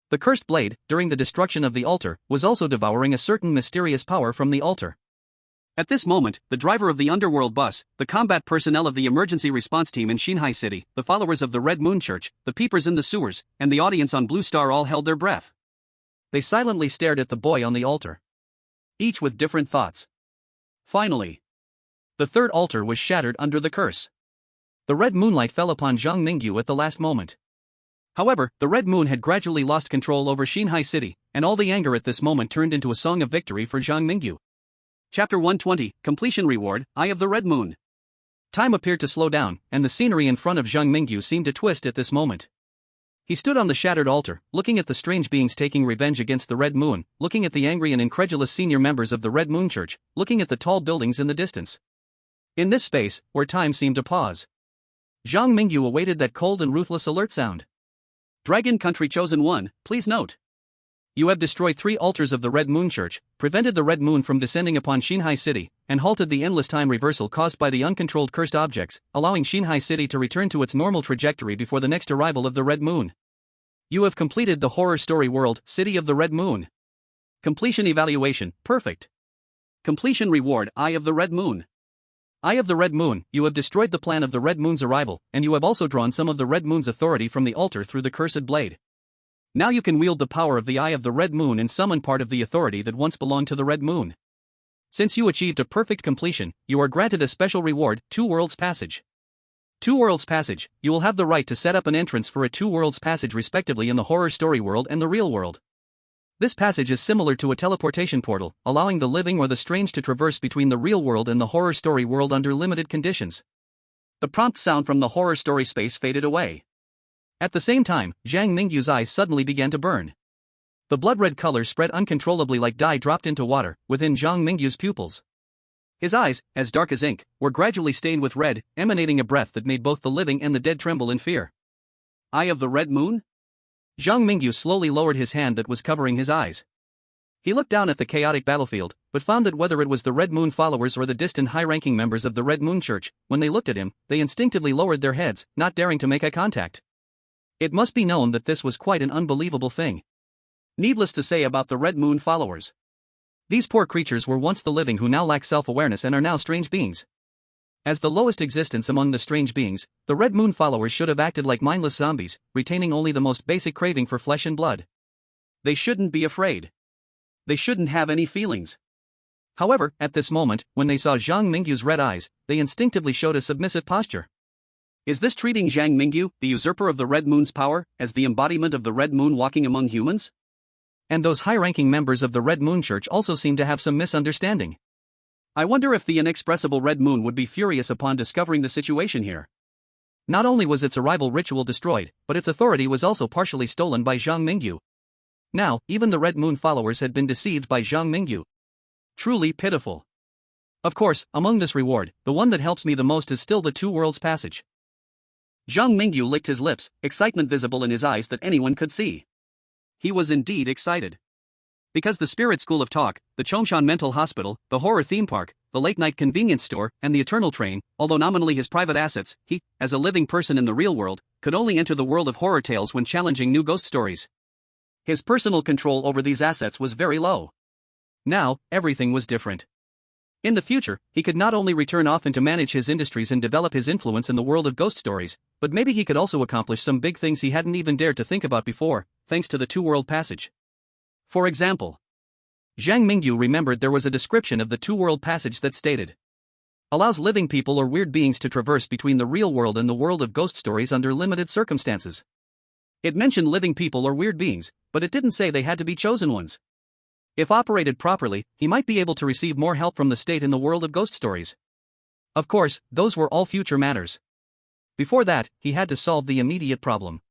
The cursed blade, during the destruction of the altar, was also devouring a certain mysterious power from the altar. At this moment, the driver of the underworld bus, the combat personnel of the emergency response team in Xinhai City, the followers of the Red Moon Church, the peepers in the sewers, and the audience on Blue Star all held their breath. They silently stared at the boy on the altar, each with different thoughts. Finally, the third altar was shattered under the curse. The red moonlight fell upon Zhang Mingyu at the last moment. However, the red moon had gradually lost control over Xinhai City, and all the anger at this moment turned into a song of victory for Zhang Mingyu. Chapter 120, Completion Reward, Eye of the Red Moon. Time appeared to slow down, and the scenery in front of Zhang Mingyu seemed to twist at this moment. He stood on the shattered altar, looking at the strange beings taking revenge against the Red Moon, looking at the angry and incredulous senior members of the Red Moon Church, looking at the tall buildings in the distance. In this space, where time seemed to pause, Zhang Mingyu awaited that cold and ruthless alert sound. Dragon Country Chosen One, please note. You have destroyed 3 altars of the Red Moon Church, prevented the Red Moon from descending upon Xinhai City, and halted the endless time reversal caused by the uncontrolled cursed objects, allowing Xinhai City to return to its normal trajectory before the next arrival of the Red Moon. You have completed the horror story world, City of the Red Moon. Completion evaluation, perfect. Completion reward, Eye of the Red Moon. Eye of the Red Moon, you have destroyed the plan of the Red Moon's arrival, and you have also drawn some of the Red Moon's authority from the altar through the cursed blade. Now you can wield the power of the Eye of the Red Moon and summon part of the authority that once belonged to the Red Moon. Since you achieved a perfect completion, you are granted a special reward, Two Worlds Passage. Two Worlds Passage, you will have the right to set up an entrance for a Two Worlds Passage respectively in the horror story world and the real world. This passage is similar to a teleportation portal, allowing the living or the strange to traverse between the real world and the horror story world under limited conditions. The prompt sound from the horror story space faded away. At the same time, Zhang Mingyu's eyes suddenly began to burn. The blood-red color spread uncontrollably like dye dropped into water within Zhang Mingyu's pupils. His eyes, as dark as ink, were gradually stained with red, emanating a breath that made both the living and the dead tremble in fear. Eye of the Red Moon? Zhang Mingyu slowly lowered his hand that was covering his eyes. He looked down at the chaotic battlefield, but found that whether it was the Red Moon followers or the distant high-ranking members of the Red Moon Church, when they looked at him, they instinctively lowered their heads, not daring to make eye contact. It must be known that this was quite an unbelievable thing. Needless to say about the Red Moon followers. These poor creatures were once the living who now lack self-awareness and are now strange beings. As the lowest existence among the strange beings, the Red Moon followers should have acted like mindless zombies, retaining only the most basic craving for flesh and blood. They shouldn't be afraid. They shouldn't have any feelings. However, at this moment, when they saw Zhang Mingyu's red eyes, they instinctively showed a submissive posture. Is this treating Zhang Mingyu, the usurper of the Red Moon's power, as the embodiment of the Red Moon walking among humans? And those high-ranking members of the Red Moon Church also seem to have some misunderstanding. I wonder if the inexpressible Red Moon would be furious upon discovering the situation here. Not only was its arrival ritual destroyed, but its authority was also partially stolen by Zhang Mingyu. Now, even the Red Moon followers had been deceived by Zhang Mingyu. Truly pitiful. Of course, among this reward, the one that helps me the most is still the Two Worlds Passage. Zhang Mingyu licked his lips, excitement visible in his eyes that anyone could see. He was indeed excited. Because the Spirit School of Talk, the Chongshan Mental Hospital, the Horror Theme Park, the Late-Night Convenience Store, and the Eternal Train, although nominally his private assets, he, as a living person in the real world, could only enter the world of horror tales when challenging new ghost stories. His personal control over these assets was very low. Now, everything was different. In the future, he could not only return often to manage his industries and develop his influence in the world of ghost stories, but maybe he could also accomplish some big things he hadn't even dared to think about before, thanks to the Two-World Passage. For example, Zhang Mingyu remembered there was a description of the Two-World Passage that stated, allows living people or weird beings to traverse between the real world and the world of ghost stories under limited circumstances. It mentioned living people or weird beings, but it didn't say they had to be chosen ones. If operated properly, he might be able to receive more help from the state in the world of ghost stories. Of course, those were all future matters. Before that, he had to solve the immediate problem.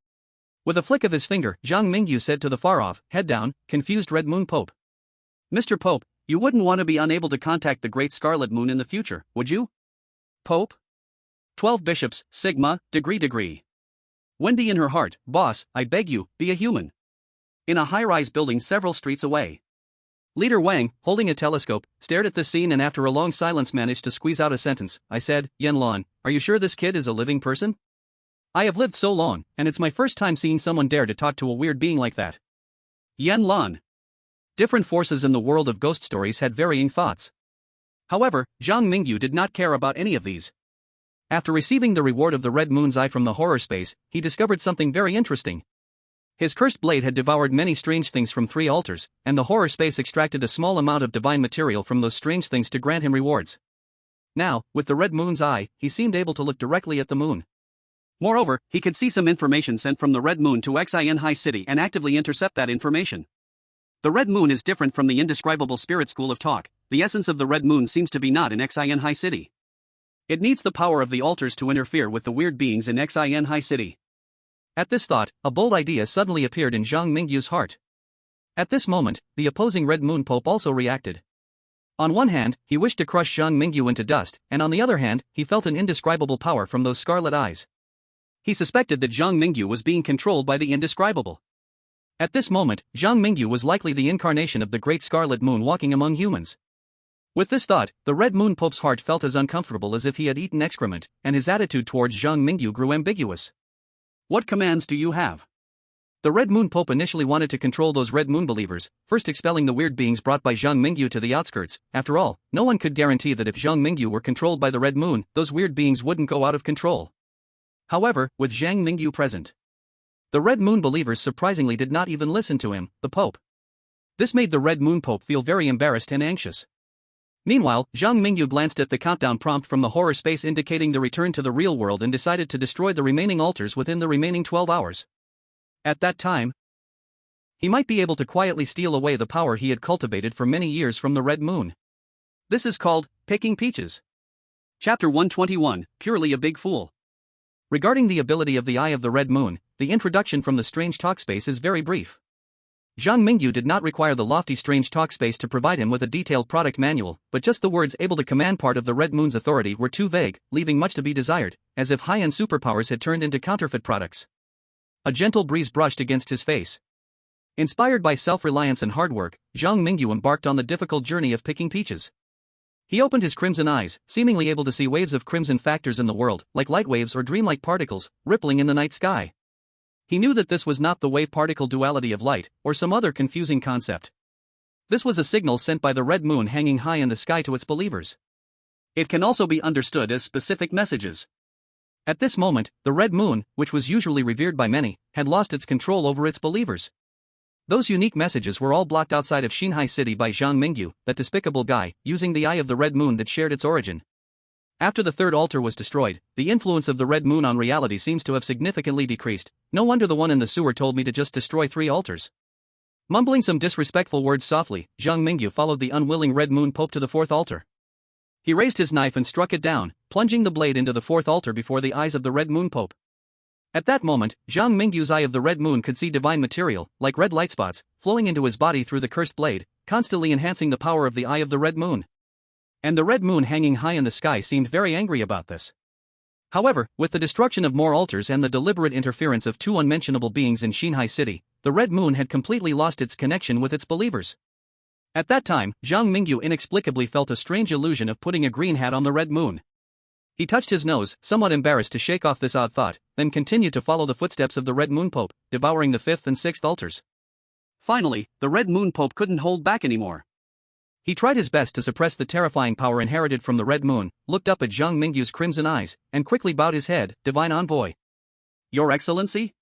With a flick of his finger, Zhang Mingyu said to the far-off, head-down, confused Red Moon Pope. Mr. Pope, you wouldn't want to be unable to contact the Great Scarlet Moon in the future, would you? Pope? 12 bishops, Sigma, degree. Wendy in her heart, boss, I beg you, be a human. In a high-rise building several streets away. Leader Wang, holding a telescope, stared at the scene and after a long silence managed to squeeze out a sentence. I said, Yanlan, are you sure this kid is a living person? I have lived so long, and it's my first time seeing someone dare to talk to a weird being like that. Yanlan. Different forces in the world of ghost stories had varying thoughts. However, Zhang Mingyu did not care about any of these. After receiving the reward of the Red Moon's Eye from the horror space, he discovered something very interesting. His cursed blade had devoured many strange things from 3 altars, and the horror space extracted a small amount of divine material from those strange things to grant him rewards. Now, with the Red Moon's Eye, he seemed able to look directly at the moon. Moreover, he could see some information sent from the Red Moon to Xin High City and actively intercept that information. The Red Moon is different from the indescribable Spirit School of Talk. The essence of the Red Moon seems to be not in Xin High City. It needs the power of the altars to interfere with the weird beings in Xin High City. At this thought, a bold idea suddenly appeared in Zhang Mingyu's heart. At this moment, the opposing Red Moon Pope also reacted. On one hand, he wished to crush Zhang Mingyu into dust, and on the other hand, he felt an indescribable power from those scarlet eyes. He suspected that Zhang Mingyu was being controlled by the indescribable. At this moment, Zhang Mingyu was likely the incarnation of the Great Scarlet Moon walking among humans. With this thought, the Red Moon Pope's heart felt as uncomfortable as if he had eaten excrement, and his attitude towards Zhang Mingyu grew ambiguous. What commands do you have? The Red Moon Pope initially wanted to control those Red Moon believers, first expelling the weird beings brought by Zhang Mingyu to the outskirts. After all, no one could guarantee that if Zhang Mingyu were controlled by the Red Moon, those weird beings wouldn't go out of control. However, with Zhang Mingyu present, The Red Moon believers surprisingly did not even listen to him, the Pope. This made the Red Moon Pope feel very embarrassed and anxious. Meanwhile, Zhang Mingyu glanced at the countdown prompt from the horror space indicating the return to the real world and decided to destroy the remaining altars within the remaining 12 hours. At that time, he might be able to quietly steal away the power he had cultivated for many years from the Red Moon. This is called picking peaches. Chapter 121, Purely a Big Fool. Regarding the ability of the Eye of the Red Moon, the introduction from the Strange Talkspace is very brief. Zhang Mingyu did not require the lofty Strange Talkspace to provide him with a detailed product manual, but just the words able to command part of the Red Moon's authority were too vague, leaving much to be desired, as if high-end superpowers had turned into counterfeit products. A gentle breeze brushed against his face. Inspired by self-reliance and hard work, Zhang Mingyu embarked on the difficult journey of picking peaches. He opened his crimson eyes, seemingly able to see waves of crimson factors in the world, like light waves or dreamlike particles, rippling in the night sky. He knew that this was not the wave-particle duality of light, or some other confusing concept. This was a signal sent by the Red Moon hanging high in the sky to its believers. It can also be understood as specific messages. At this moment, the Red Moon, which was usually revered by many, had lost its control over its believers. Those unique messages were all blocked outside of Xinhai City by Zhang Mingyu, that despicable guy, using the Eye of the Red Moon that shared its origin. After the third altar was destroyed, the influence of the Red Moon on reality seems to have significantly decreased. No wonder the one in the sewer told me to just destroy 3 altars. Mumbling some disrespectful words softly, Zhang Mingyu followed the unwilling Red Moon Pope to the 4th altar. He raised his knife and struck it down, plunging the blade into the 4th altar before the eyes of the Red Moon Pope. At that moment, Zhang Mingyu's Eye of the Red Moon could see divine material, like red light spots, flowing into his body through the cursed blade, constantly enhancing the power of the Eye of the Red Moon. And the Red Moon hanging high in the sky seemed very angry about this. However, with the destruction of more altars and the deliberate interference of 2 unmentionable beings in Xinhai City, the Red Moon had completely lost its connection with its believers. At that time, Zhang Mingyu inexplicably felt a strange illusion of putting a green hat on the Red Moon. He touched his nose, somewhat embarrassed to shake off this odd thought, then continued to follow the footsteps of the Red Moon Pope, devouring the 5th and 6th altars. Finally, the Red Moon Pope couldn't hold back anymore. He tried his best to suppress the terrifying power inherited from the Red Moon, looked up at Zhang Mingyu's crimson eyes, and quickly bowed his head, "Divine Envoy." "Your Excellency?"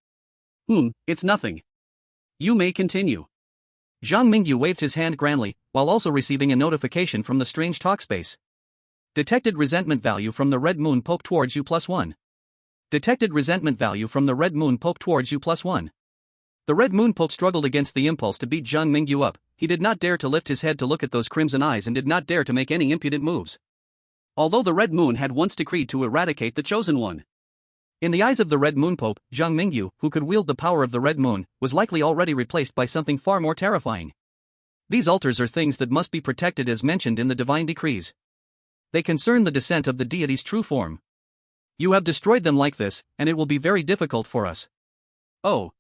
It's nothing. You may continue." Zhang Mingyu waved his hand grandly, while also receiving a notification from the Strange Talkspace. Detected resentment value from the Red Moon Pope towards you +1. Detected resentment value from the Red Moon Pope towards you +1. The Red Moon Pope struggled against the impulse to beat Zhang Mingyu up. He did not dare to lift his head to look at those crimson eyes and did not dare to make any impudent moves. Although the Red Moon had once decreed to eradicate the Chosen One. In the eyes of the Red Moon Pope, Zhang Mingyu, who could wield the power of the Red Moon, was likely already replaced by something far more terrifying. These altars are things that must be protected as mentioned in the divine decrees. They concern the descent of the deity's true form. You have destroyed them like this, and it will be very difficult for us. Oh.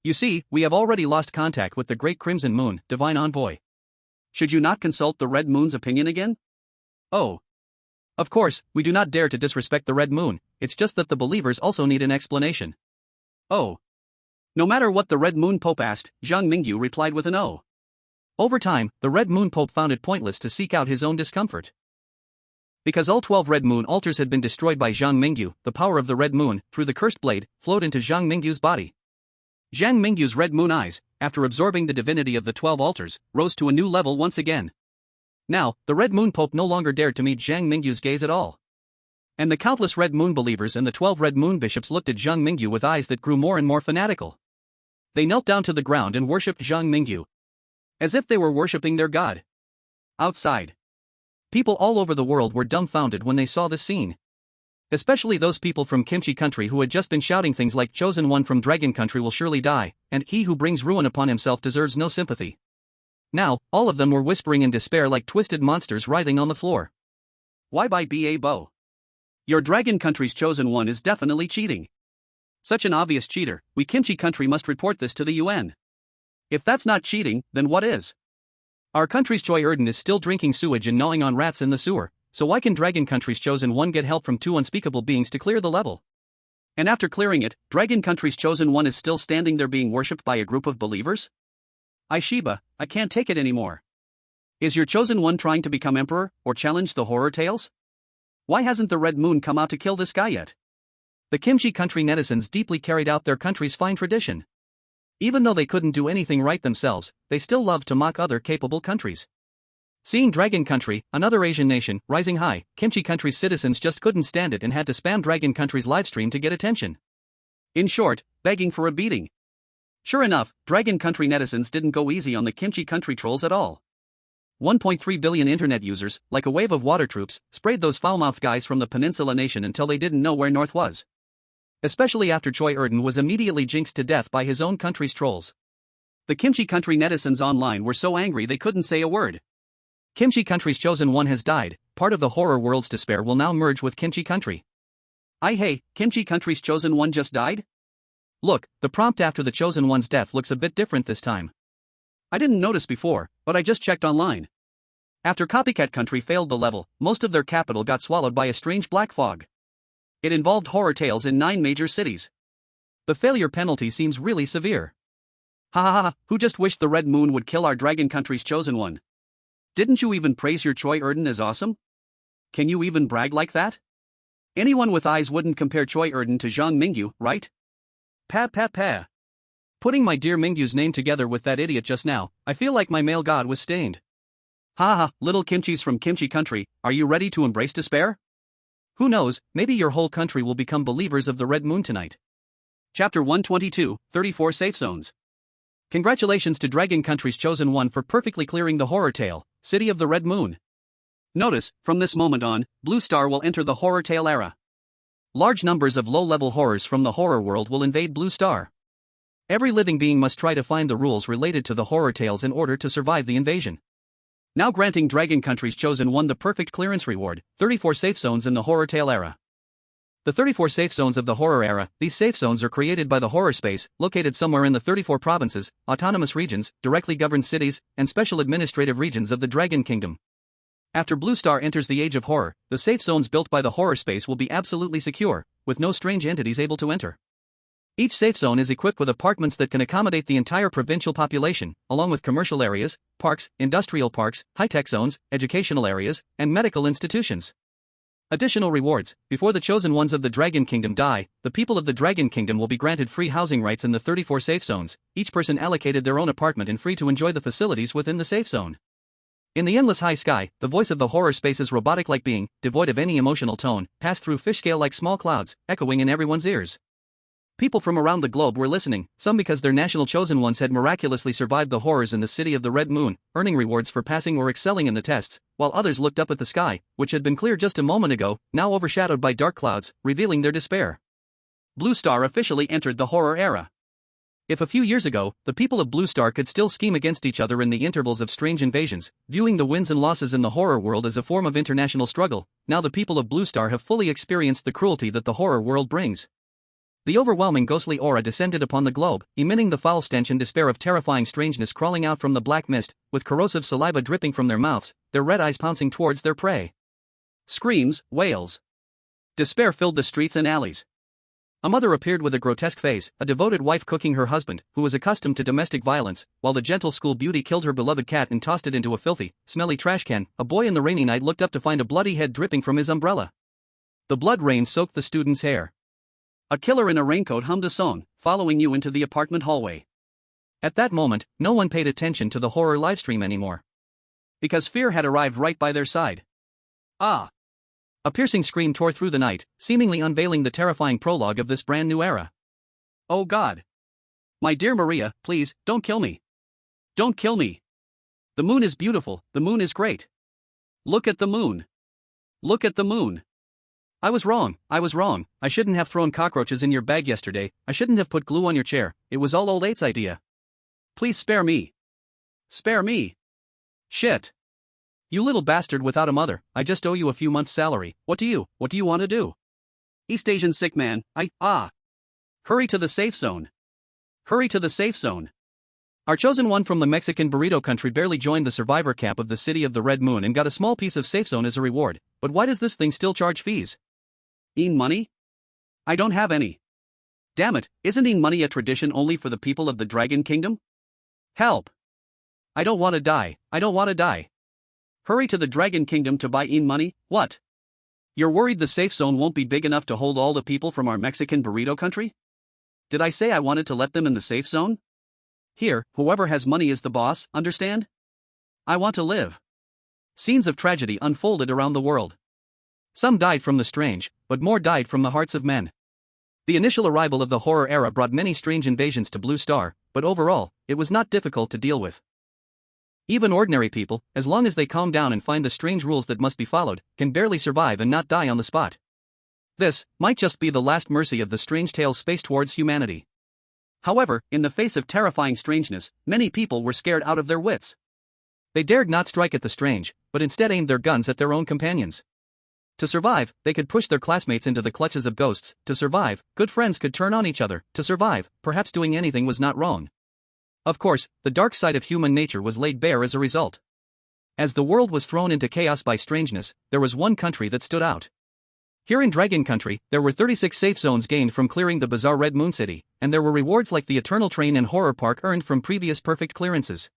You see, we have already lost contact with the Great Crimson Moon, Divine Envoy. Should you not consult the Red Moon's opinion again? Oh. Of course, we do not dare to disrespect the Red Moon, it's just that the believers also need an explanation. Oh. No matter what the Red Moon Pope asked, Zhang Mingyu replied with an "oh." Over time, the Red Moon Pope found it pointless to seek out his own discomfort. Because all 12 Red Moon altars had been destroyed by Zhang Mingyu, the power of the Red Moon, through the cursed blade, flowed into Zhang Mingyu's body. Zhang Mingyu's Red Moon eyes, after absorbing the divinity of the 12 altars, rose to a new level once again. Now, the Red Moon Pope no longer dared to meet Zhang Mingyu's gaze at all. And the countless Red Moon believers and the 12 Red Moon bishops looked at Zhang Mingyu with eyes that grew more and more fanatical. They knelt down to the ground and worshipped Zhang Mingyu. As if they were worshipping their god. Outside. People all over the world were dumbfounded when they saw this scene. Especially those people from Kimchi country who had just been shouting things like "Chosen One from Dragon country will surely die," and "He who brings ruin upon himself deserves no sympathy." Now, all of them were whispering in despair like twisted monsters writhing on the floor. Why by B.A. Bo? Your Dragon country's Chosen One is definitely cheating. Such an obvious cheater, we Kimchi country must report this to the UN. If that's not cheating, then what is? Our country's Choi Erden is still drinking sewage and gnawing on rats in the sewer. So why can Dragon Country's Chosen One get help from 2 unspeakable beings to clear the level? And after clearing it, Dragon Country's Chosen One is still standing there being worshipped by a group of believers? Aishiba, I can't take it anymore. Is your Chosen One trying to become emperor, or challenge the horror tales? Why hasn't the Red Moon come out to kill this guy yet? The kimchi country netizens deeply carried out their country's fine tradition. Even though they couldn't do anything right themselves, they still loved to mock other capable countries. Seeing Dragon Country, another Asian nation, rising high, Kimchi Country's citizens just couldn't stand it and had to spam Dragon Country's livestream to get attention. In short, begging for a beating. Sure enough, Dragon Country netizens didn't go easy on the Kimchi Country trolls at all. 1.3 billion internet users, like a wave of water troops, sprayed those foul-mouthed guys from the peninsula nation until they didn't know where north was. Especially after Choi Erden was immediately jinxed to death by his own country's trolls. The Kimchi Country netizens online were so angry they couldn't say a word. Kimchi Country's chosen one has died, part of the horror world's despair will now merge with Kimchi Country. Hey, Kimchi Country's chosen one just died? Look, the prompt after the chosen one's death looks a bit different this time. I didn't notice before, but I just checked online. After Copycat Country failed the level, most of their capital got swallowed by a strange black fog. It involved horror tales in 9 major cities. The failure penalty seems really severe. Ha, who just wished the Red Moon would kill our Dragon Country's chosen one? Didn't you even praise your Choi Erden as awesome? Can you even brag like that? Anyone with eyes wouldn't compare Choi Erden to Zhang Mingyu, right? Pa. Putting my dear Mingyu's name together with that idiot just now, I feel like my male god was stained. Little kimchis from Kimchi Country, are you ready to embrace despair? Who knows, maybe your whole country will become believers of the Red Moon tonight. Chapter 122, 34 Safe Zones. Congratulations to Dragon Country's chosen one for perfectly clearing the horror tale, City of the Red Moon. Notice, from this moment on, Blue Star will enter the horror tale era. Large numbers of low-level horrors from the horror world will invade Blue Star. Every living being must try to find the rules related to the horror tales in order to survive the invasion. Now granting Dragon Country's chosen one the perfect clearance reward, 34 safe zones in the horror tale era. The 34 safe zones of the horror era, these safe zones are created by the horror space, located somewhere in the 34 provinces, autonomous regions, directly governed cities, and special administrative regions of the Dragon Kingdom. After Blue Star enters the age of horror, the safe zones built by the horror space will be absolutely secure, with no strange entities able to enter. Each safe zone is equipped with apartments that can accommodate the entire provincial population, along with commercial areas, parks, industrial parks, high-tech zones, educational areas, and medical institutions. Additional rewards: before the chosen ones of the Dragon Kingdom die, the people of the Dragon Kingdom will be granted free housing rights in the 34 safe zones, each person allocated their own apartment and free to enjoy the facilities within the safe zone. In the endless high sky, the voice of the horror space's robotic-like being, devoid of any emotional tone, passed through fish-scale like small clouds, echoing in everyone's ears. People from around the globe were listening, some because their national chosen ones had miraculously survived the horrors in the City of the Red Moon, earning rewards for passing or excelling in the tests, while others looked up at the sky, which had been clear just a moment ago, now overshadowed by dark clouds, revealing their despair. Blue Star officially entered the horror era. If a few years ago, the people of Blue Star could still scheme against each other in the intervals of strange invasions, viewing the wins and losses in the horror world as a form of international struggle, now the people of Blue Star have fully experienced the cruelty that the horror world brings. The overwhelming ghostly aura descended upon the globe, emitting the foul stench and despair of terrifying strangeness crawling out from the black mist, with corrosive saliva dripping from their mouths, their red eyes pouncing towards their prey. Screams, wails. Despair filled the streets and alleys. A mother appeared with a grotesque face, a devoted wife cooking her husband, who was accustomed to domestic violence, while the gentle school beauty killed her beloved cat and tossed it into a filthy, smelly trash can. A boy in the rainy night looked up to find a bloody head dripping from his umbrella. The blood rain soaked the student's hair. A killer in a raincoat hummed a song, following you into the apartment hallway. At that moment, no one paid attention to the horror livestream anymore. Because fear had arrived right by their side. Ah! A piercing scream tore through the night, seemingly unveiling the terrifying prologue of this brand new era. Oh God! My dear Maria, please, don't kill me. Don't kill me. The moon is beautiful, the moon is great. Look at the moon. Look at the moon. I was wrong, I shouldn't have thrown cockroaches in your bag yesterday, I shouldn't have put glue on your chair, it was all old Eight's idea. Please spare me. Spare me. Shit. You little bastard without a mother, I just owe you a few months' salary, what do you want to do? East Asian sick man, Hurry to the safe zone. Hurry to the safe zone. Our chosen one from the Mexican burrito country barely joined the survivor camp of the City of the Red Moon and got a small piece of safe zone as a reward, but why does this thing still charge fees? Money? I don't have any. Damn it, isn't money a tradition only for the people of the Dragon Kingdom? Help! I don't want to die, I don't want to die. Hurry to the Dragon Kingdom to buy money, what? You're worried the safe zone won't be big enough to hold all the people from our Mexican burrito country? Did I say I wanted to let them in the safe zone? Here, whoever has money is the boss, understand? I want to live. Scenes of tragedy unfolded around the world. Some died from the strange, but more died from the hearts of men. The initial arrival of the horror era brought many strange invasions to Blue Star, but overall, it was not difficult to deal with. Even ordinary people, as long as they calm down and find the strange rules that must be followed, can barely survive and not die on the spot. This might just be the last mercy of the strange tale's space towards humanity. However, in the face of terrifying strangeness, many people were scared out of their wits. They dared not strike at the strange, but instead aimed their guns at their own companions. To survive, they could push their classmates into the clutches of ghosts. To survive, good friends could turn on each other. To survive, perhaps doing anything was not wrong. Of course, the dark side of human nature was laid bare as a result. As the world was thrown into chaos by strangeness, there was one country that stood out. Here in Dragon Country, there were 36 safe zones gained from clearing the bizarre Red Moon City, and there were rewards like the Eternal Train and Horror Park earned from previous perfect clearances.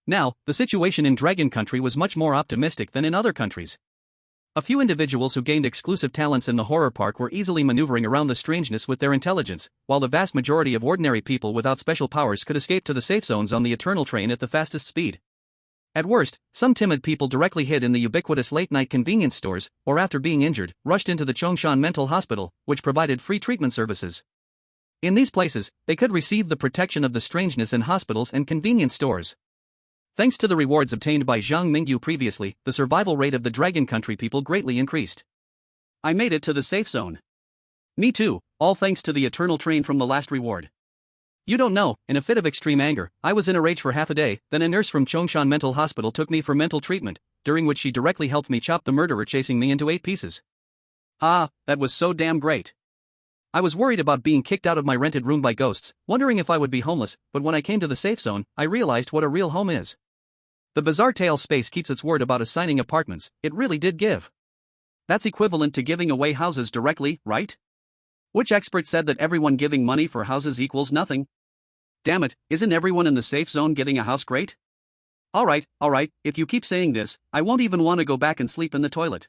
Now, the situation in Dragon Country was much more optimistic than in other countries. A few individuals who gained exclusive talents in the Horror Park were easily maneuvering around the strangeness with their intelligence, while the vast majority of ordinary people without special powers could escape to the safe zones on the Eternal Train at the fastest speed. At worst, some timid people directly hid in the ubiquitous late-night convenience stores, or after being injured, rushed into the Chongshan Mental Hospital, which provided free treatment services. In these places, they could receive the protection of the strangeness in hospitals and convenience stores. Thanks to the rewards obtained by Zhang Mingyu previously, the survival rate of the Dragon Country people greatly increased. I made it to the safe zone. Me too, all thanks to the Eternal Train from the last reward. You don't know, in a fit of extreme anger, I was in a rage for half a day, then a nurse from Chongshan Mental Hospital took me for mental treatment, during which she directly helped me chop the murderer chasing me into 8 pieces. Ah, that was so damn great. I was worried about being kicked out of my rented room by ghosts, wondering if I would be homeless, but when I came to the safe zone, I realized what a real home is. The bizarre tale space keeps its word about assigning apartments, it really did give. That's equivalent to giving away houses directly, right? Which expert said that everyone giving money for houses equals nothing? Damn it, isn't everyone in the safe zone getting a house great? Alright, if you keep saying this, I won't even want to go back and sleep in the toilet.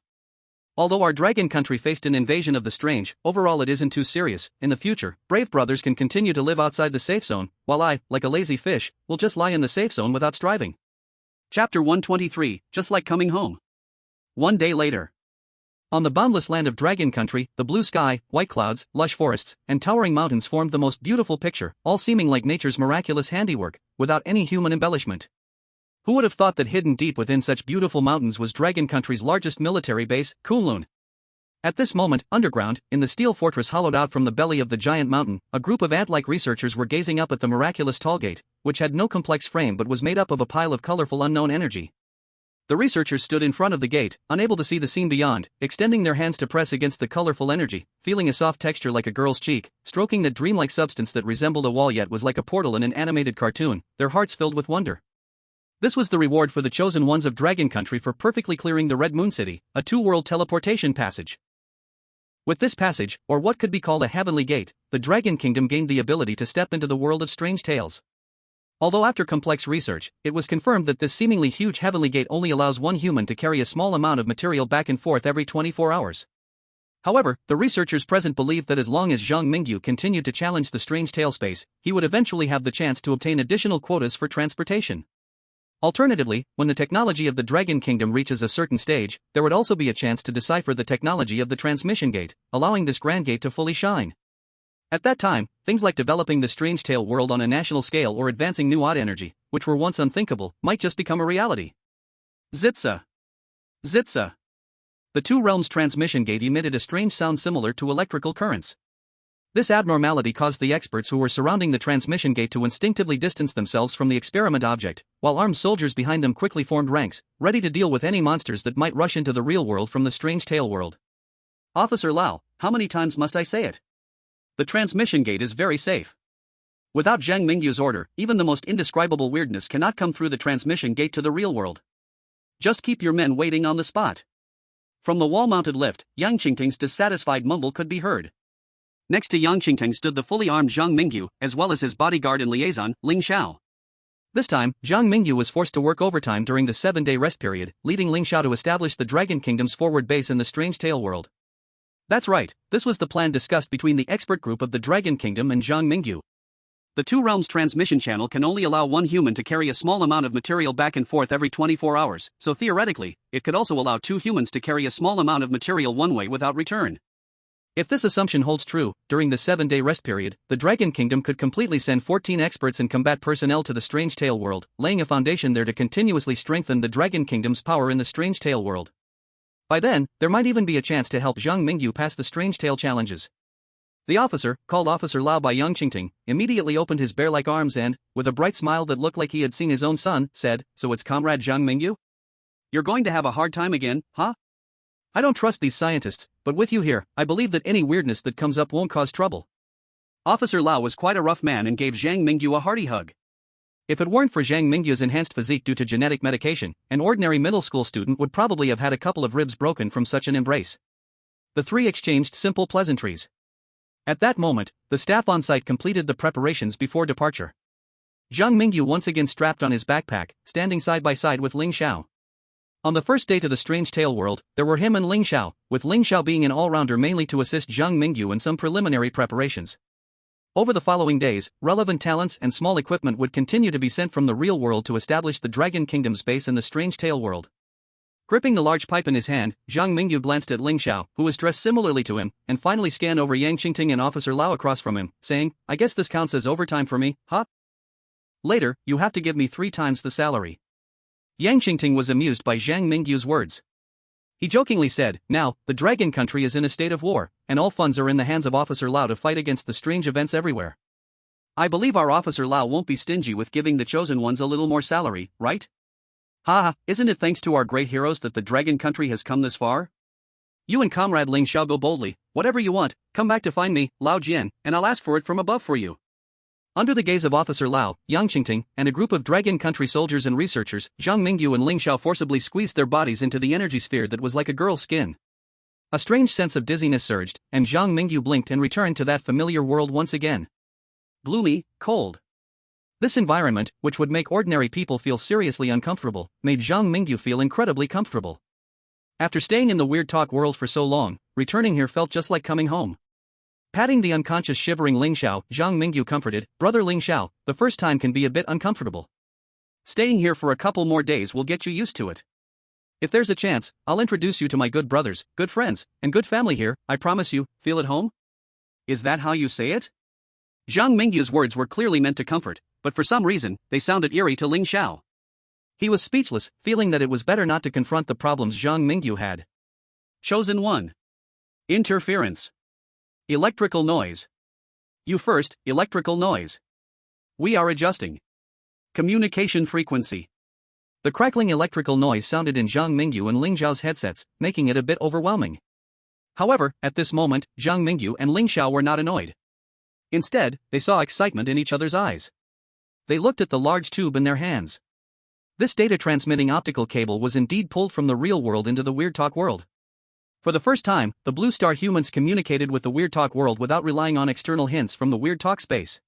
Although our Dragon Country faced an invasion of the strange, overall it isn't too serious. In the future, brave brothers can continue to live outside the safe zone, while I, like a lazy fish, will just lie in the safe zone without striving. Chapter 123, Just Like Coming Home. One day later. On the boundless land of Dragon Country, the blue sky, white clouds, lush forests, and towering mountains formed the most beautiful picture, all seeming like nature's miraculous handiwork, without any human embellishment. Who would have thought that hidden deep within such beautiful mountains was Dragon Country's largest military base, Kunlun? At this moment, underground, in the steel fortress hollowed out from the belly of the giant mountain, a group of ant-like researchers were gazing up at the miraculous tall gate, which had no complex frame but was made up of a pile of colorful unknown energy. The researchers stood in front of the gate, unable to see the scene beyond, extending their hands to press against the colorful energy, feeling a soft texture like a girl's cheek, stroking the dreamlike substance that resembled a wall yet was like a portal in an animated cartoon, their hearts filled with wonder. This was the reward for the chosen ones of Dragon Country for perfectly clearing the Red Moon City, a 2-world teleportation passage. With this passage, or what could be called a heavenly gate, the Dragon Kingdom gained the ability to step into the world of strange tales. Although after complex research, it was confirmed that this seemingly huge heavenly gate only allows one human to carry a small amount of material back and forth every 24 hours. However, the researchers present believed that as long as Zhang Mingyu continued to challenge the strange tale space, he would eventually have the chance to obtain additional quotas for transportation. Alternatively, when the technology of the Dragon Kingdom reaches a certain stage, there would also be a chance to decipher the technology of the transmission gate, allowing this grand gate to fully shine. At that time, things like developing the strange tale world on a national scale or advancing new odd energy, which were once unthinkable, might just become a reality. Zitsa. Zitsa. The two realms transmission gate emitted a strange sound similar to electrical currents. This abnormality caused the experts who were surrounding the transmission gate to instinctively distance themselves from the experiment object, while armed soldiers behind them quickly formed ranks, ready to deal with any monsters that might rush into the real world from the strange tale world. Officer Lau, how many times must I say it? The transmission gate is very safe. Without Zhang Mingyu's order, even the most indescribable weirdness cannot come through the transmission gate to the real world. Just keep your men waiting on the spot. From the wall-mounted lift, Yang Qingting's dissatisfied mumble could be heard. Next to Yang Qingting stood the fully armed Zhang Mingyu, as well as his bodyguard and liaison, Ling Xiao. This time, Zhang Mingyu was forced to work overtime during the 7-day rest period, leading Ling Xiao to establish the Dragon Kingdom's forward base in the Strange Tale world. That's right, this was the plan discussed between the expert group of the Dragon Kingdom and Zhang Mingyu. The two realms transmission channel can only allow one human to carry a small amount of material back and forth every 24 hours, so theoretically, it could also allow two humans to carry a small amount of material one way without return. If this assumption holds true, during the 7-day rest period, the Dragon Kingdom could completely send 14 experts and combat personnel to the Strange Tale world, laying a foundation there to continuously strengthen the Dragon Kingdom's power in the Strange Tale world. By then, there might even be a chance to help Zhang Mingyu pass the Strange Tale challenges. The officer, called Officer Lao by Yang Qingting, immediately opened his bear-like arms and, with a bright smile that looked like he had seen his own son, said, "So it's Comrade Zhang Mingyu? You're going to have a hard time again, huh? I don't trust these scientists, but with you here, I believe that any weirdness that comes up won't cause trouble." Officer Lao was quite a rough man and gave Zhang Mingyu a hearty hug. If it weren't for Zhang Mingyu's enhanced physique due to genetic medication, an ordinary middle school student would probably have had a couple of ribs broken from such an embrace. The three exchanged simple pleasantries. At that moment, the staff on site completed the preparations before departure. Zhang Mingyu once again strapped on his backpack, standing side by side with Ling Xiao. On the first day to the Strange Tale world, there were him and Ling Xiao, with Ling Xiao being an all-rounder mainly to assist Zhang Mingyu in some preliminary preparations. Over the following days, relevant talents and small equipment would continue to be sent from the real world to establish the Dragon Kingdom's base in the Strange Tale world. Gripping the large pipe in his hand, Zhang Mingyu glanced at Ling Xiao, who was dressed similarly to him, and finally scanned over Yang Qingting and Officer Lao across from him, saying, "I guess this counts as overtime for me, huh? Later, you have to give me 3 times the salary." Yang Qingting was amused by Zhang Mingyu's words. He jokingly said, "Now, the Dragon Country is in a state of war, and all funds are in the hands of Officer Lao to fight against the strange events everywhere. I believe our Officer Lao won't be stingy with giving the chosen ones a little more salary, right? Haha, isn't it thanks to our great heroes that the Dragon Country has come this far? You and Comrade Ling Xiao go boldly, whatever you want, come back to find me, Lao Jian, and I'll ask for it from above for you." Under the gaze of Officer Lao, Yang Qingting, and a group of Dragon Country soldiers and researchers, Zhang Mingyu and Ling Xiao forcibly squeezed their bodies into the energy sphere that was like a girl's skin. A strange sense of dizziness surged, and Zhang Mingyu blinked and returned to that familiar world once again. Gloomy, cold. This environment, which would make ordinary people feel seriously uncomfortable, made Zhang Mingyu feel incredibly comfortable. After staying in the weird talk world for so long, returning here felt just like coming home. Patting the unconscious shivering Ling Xiao, Zhang Mingyu comforted, "Brother Ling Xiao, the first time can be a bit uncomfortable. Staying here for a couple more days will get you used to it. If there's a chance, I'll introduce you to my good brothers, good friends, and good family here, I promise you, feel at home?" Is that how you say it? Zhang Mingyu's words were clearly meant to comfort, but for some reason, they sounded eerie to Ling Xiao. He was speechless, feeling that it was better not to confront the problems Zhang Mingyu had. Chosen 1. Interference. Electrical noise. You first, electrical noise. We are adjusting. Communication frequency. The crackling electrical noise sounded in Zhang Mingyu and Ling Xiao's headsets, making it a bit overwhelming. However, at this moment, Zhang Mingyu and Ling Xiao were not annoyed. Instead, they saw excitement in each other's eyes. They looked at the large tube in their hands. This data-transmitting optical cable was indeed pulled from the real world into the Weird Talk world. For the first time, the Blue Star humans communicated with the Weird Talk world without relying on external hints from the Weird Talk space.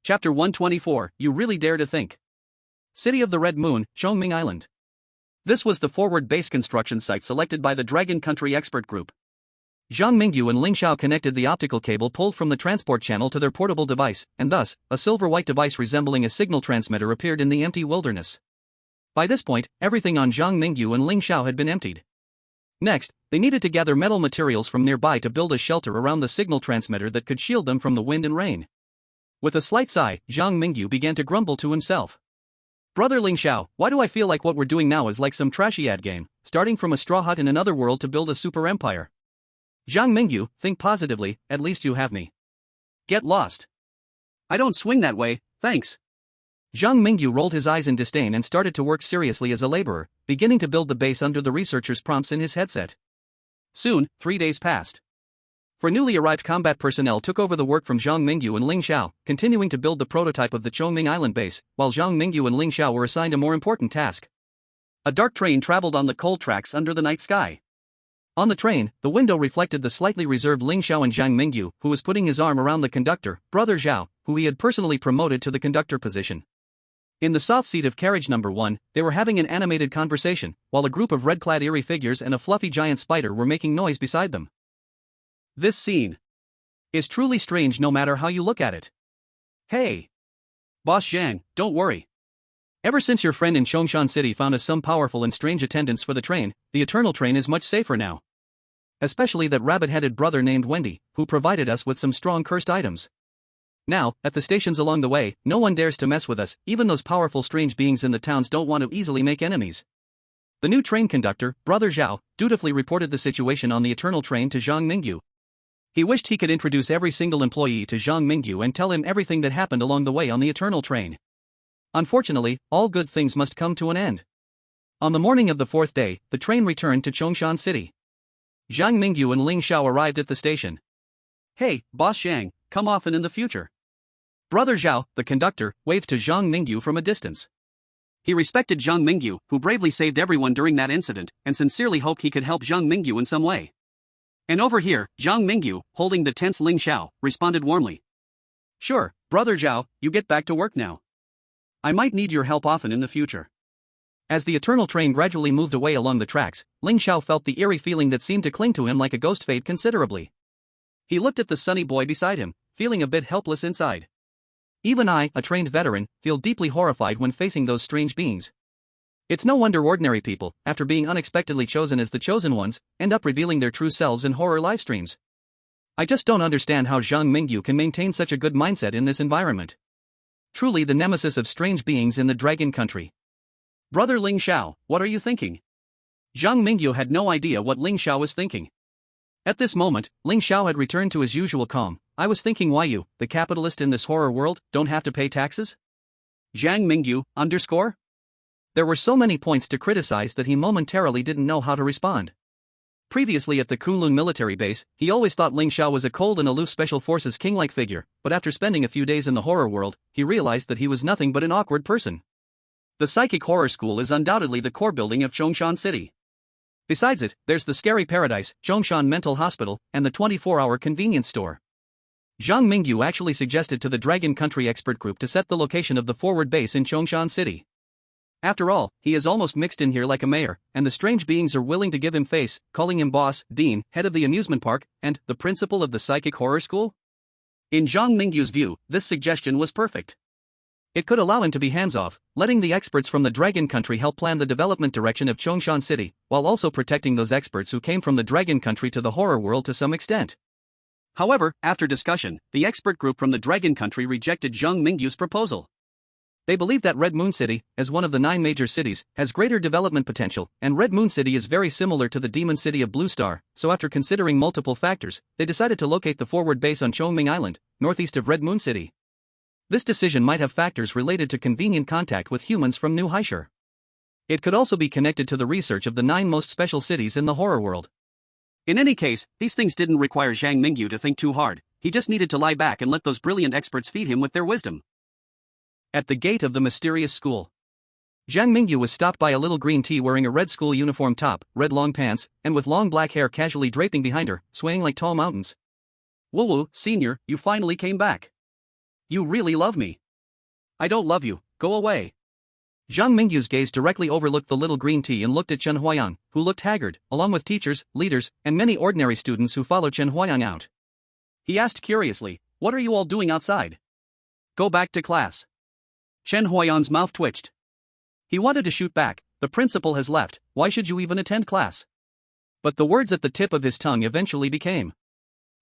Chapter 124, You Really Dare to Think. City of the Red Moon, Chongming Island. This was the forward base construction site selected by the Dragon Country expert group. Zhang Mingyu and Ling Xiao connected the optical cable pulled from the transport channel to their portable device, and thus, a silver-white device resembling a signal transmitter appeared in the empty wilderness. By this point, everything on Zhang Mingyu and Ling Xiao had been emptied. Next, they needed to gather metal materials from nearby to build a shelter around the signal transmitter that could shield them from the wind and rain. With a slight sigh, Zhang Mingyu began to grumble to himself. "Brother Ling Xiao, why do I feel like what we're doing now is like some trashy ad game, starting from a straw hut in another world to build a super empire? Zhang Mingyu, think positively, at least you have me. Get lost. I don't swing that way, thanks." Zhang Mingyu rolled his eyes in disdain and started to work seriously as a laborer, beginning to build the base under the researcher's prompts in his headset. Soon, 3 days passed. For newly arrived combat personnel took over the work from Zhang Mingyu and Ling Xiao, continuing to build the prototype of the Chongming Island base, while Zhang Mingyu and Ling Xiao were assigned a more important task. A dark train traveled on the coal tracks under the night sky. On the train, the window reflected the slightly reserved Ling Xiao and Zhang Mingyu, who was putting his arm around the conductor, Brother Zhao, who he had personally promoted to the conductor position. In the soft seat of carriage number 1, they were having an animated conversation, while a group of red-clad eerie figures and a fluffy giant spider were making noise beside them. This scene is truly strange no matter how you look at it. Hey! Boss Zhang, don't worry. Ever since your friend in Chongshan City found us some powerful and strange attendants for the train, the Eternal Train is much safer now. Especially that rabbit-headed brother named Wendy, who provided us with some strong cursed items. Now, at the stations along the way, no one dares to mess with us, even those powerful strange beings in the towns don't want to easily make enemies. The new train conductor, Brother Zhao, dutifully reported the situation on the Eternal Train to Zhang Mingyu. He wished he could introduce every single employee to Zhang Mingyu and tell him everything that happened along the way on the Eternal Train. Unfortunately, all good things must come to an end. On the morning of the 4th day, the train returned to Chongshan City. Zhang Mingyu and Ling Xiao arrived at the station. Hey, Boss Zhang, come often in the future. Brother Zhao, the conductor, waved to Zhang Mingyu from a distance. He respected Zhang Mingyu, who bravely saved everyone during that incident, and sincerely hoped he could help Zhang Mingyu in some way. And over here, Zhang Mingyu, holding the tense Ling Xiao, responded warmly. Sure, Brother Zhao, you get back to work now. I might need your help often in the future. As the Eternal Train gradually moved away along the tracks, Ling Xiao felt the eerie feeling that seemed to cling to him like a ghost fade considerably. He looked at the sunny boy beside him, feeling a bit helpless inside. Even I, a trained veteran, feel deeply horrified when facing those strange beings. It's no wonder ordinary people, after being unexpectedly chosen as the chosen ones, end up revealing their true selves in horror livestreams. I just don't understand how Zhang Mingyu can maintain such a good mindset in this environment. Truly the nemesis of strange beings in the Dragon Country. Brother Ling Xiao, what are you thinking? Zhang Mingyu had no idea what Ling Xiao was thinking. At this moment, Ling Xiao had returned to his usual calm. I was thinking why you, the capitalist in this horror world, don't have to pay taxes? Zhang Mingyu, underscore? There were so many points to criticize that he momentarily didn't know how to respond. Previously at the Kunlun military base, he always thought Ling Xiao was a cold and aloof special forces king-like figure, but after spending a few days in the horror world, he realized that he was nothing but an awkward person. The Psychic Horror School is undoubtedly the core building of Chongshan City. Besides it, there's the Scary Paradise, Chongshan Mental Hospital, and the 24-hour convenience store. Zhang Mingyu actually suggested to the Dragon Country expert group to set the location of the forward base in Chongshan City. After all, he is almost mixed in here like a mayor, and the strange beings are willing to give him face, calling him boss, dean, head of the amusement park, and the principal of the Psychic Horror School? In Zhang Mingyu's view, this suggestion was perfect. It could allow him to be hands-off, letting the experts from the Dragon Country help plan the development direction of Chongshan City, while also protecting those experts who came from the Dragon Country to the horror world to some extent. However, after discussion, the expert group from the Dragon Country rejected Zhang Mingyu's proposal. They believe that Red Moon City, as one of the 9 major cities, has greater development potential, and Red Moon City is very similar to the demon city of Blue Star, so after considering multiple factors, they decided to locate the forward base on Chongming Island, northeast of Red Moon City. This decision might have factors related to convenient contact with humans from New Haishur. It could also be connected to the research of the 9 most special cities in the horror world. In any case, these things didn't require Zhang Mingyu to think too hard, he just needed to lie back and let those brilliant experts feed him with their wisdom. At the gate of the mysterious school, Zhang Mingyu was stopped by a little green tea wearing a red school uniform top, red long pants, and with long black hair casually draping behind her, swaying like tall mountains. Wu, senior, you finally came back. You really love me. I don't love you, go away. Zhang Mingyu's gaze directly overlooked the little green tea and looked at Chen Huayang, who looked haggard, along with teachers, leaders, and many ordinary students who followed Chen Huayang out. He asked curiously, what are you all doing outside? Go back to class. Chen Huayang's mouth twitched. He wanted to shoot back, the principal has left, why should you even attend class? But the words at the tip of his tongue eventually became.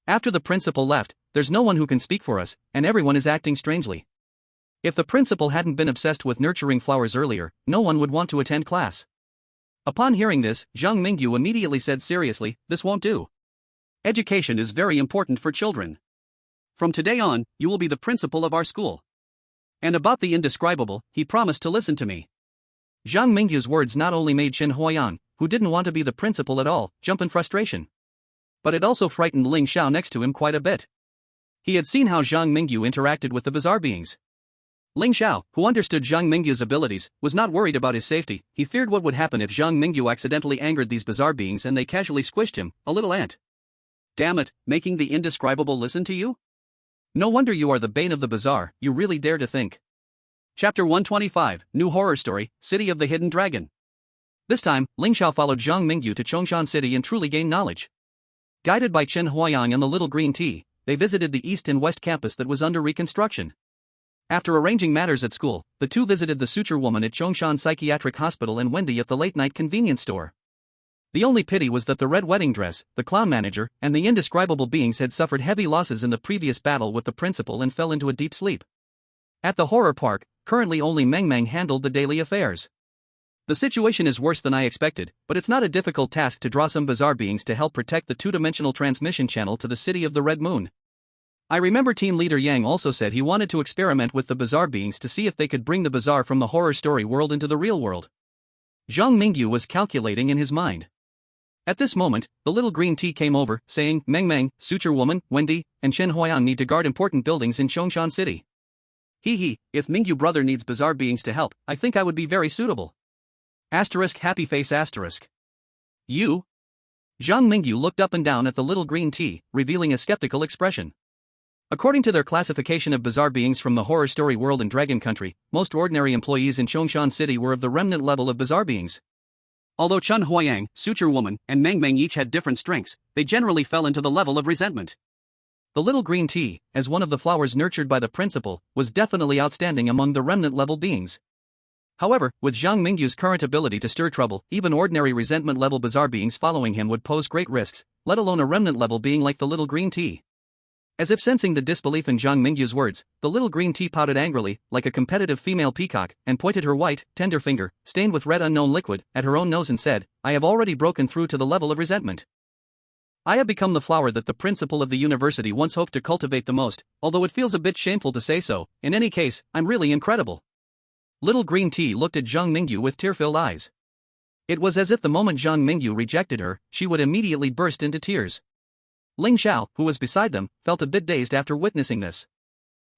After the principal left, there's no one who can speak for us, and everyone is acting strangely. If the principal hadn't been obsessed with nurturing flowers earlier, no one would want to attend class. Upon hearing this, Zhang Mingyu immediately said seriously, this won't do. Education is very important for children. From today on, you will be the principal of our school. And about the indescribable, he promised to listen to me. Zhang Mingyu's words not only made Chen Huayang, who didn't want to be the principal at all, jump in frustration. But it also frightened Ling Xiao next to him quite a bit. He had seen how Zhang Mingyu interacted with the bizarre beings. Ling Xiao, who understood Zhang Mingyu's abilities, was not worried about his safety. He feared what would happen if Zhang Mingyu accidentally angered these bizarre beings and they casually squished him, a little ant. Damn it, making the indescribable listen to you? No wonder you are the bane of the bazaar, you really dare to think. Chapter 125, New Horror Story, City of the Hidden Dragon. This time, Ling Xiao followed Zhang Mingyu to Chongshan City and truly gained knowledge. Guided by Chen Huayang and the little green tea, they visited the east and west campus that was under reconstruction. After arranging matters at school, the two visited the suture woman at Chongshan Psychiatric Hospital and Wendy at the late-night convenience store. The only pity was that the red wedding dress, the clown manager, and the indescribable beings had suffered heavy losses in the previous battle with the principal and fell into a deep sleep. At the horror park, currently only Meng Meng handled the daily affairs. The situation is worse than I expected, but it's not a difficult task to draw some bizarre beings to help protect the two-dimensional transmission channel to the city of the Red Moon. I remember team leader Yang also said he wanted to experiment with the bizarre beings to see if they could bring the bizarre from the horror story world into the real world. Zhang Mingyu was calculating in his mind. At this moment, the little green tea came over, saying, Meng Meng, suture woman, Wendy, and Chen Huayang need to guard important buildings in Chongshan City. If Mingyu brother needs bizarre beings to help, I think I would be very suitable. Happy face asterisk. You? Zhang Mingyu looked up and down at the little green tea, revealing a skeptical expression. According to their classification of bizarre beings from the horror story world in Dragon Country, most ordinary employees in Chongshan City were of the remnant level of bizarre beings. Although Chen Huayang, suture woman, and Meng Meng each had different strengths, they generally fell into the level of resentment. The little green tea, as one of the flowers nurtured by the principal, was definitely outstanding among the remnant-level beings. However, with Zhang Mingyu's current ability to stir trouble, even ordinary resentment-level bizarre beings following him would pose great risks, let alone a remnant-level being like the little green tea. As if sensing the disbelief in Zhang Mingyu's words, the little green tea pouted angrily, like a competitive female peacock, and pointed her white, tender finger, stained with red unknown liquid, at her own nose and said, I have already broken through to the level of resentment. I have become the flower that the principal of the university once hoped to cultivate the most, although it feels a bit shameful to say so. In any case, I'm really incredible. Little green tea looked at Zhang Mingyu with tear-filled eyes. It was as if the moment Zhang Mingyu rejected her, she would immediately burst into tears. Ling Xiao, who was beside them, felt a bit dazed after witnessing this.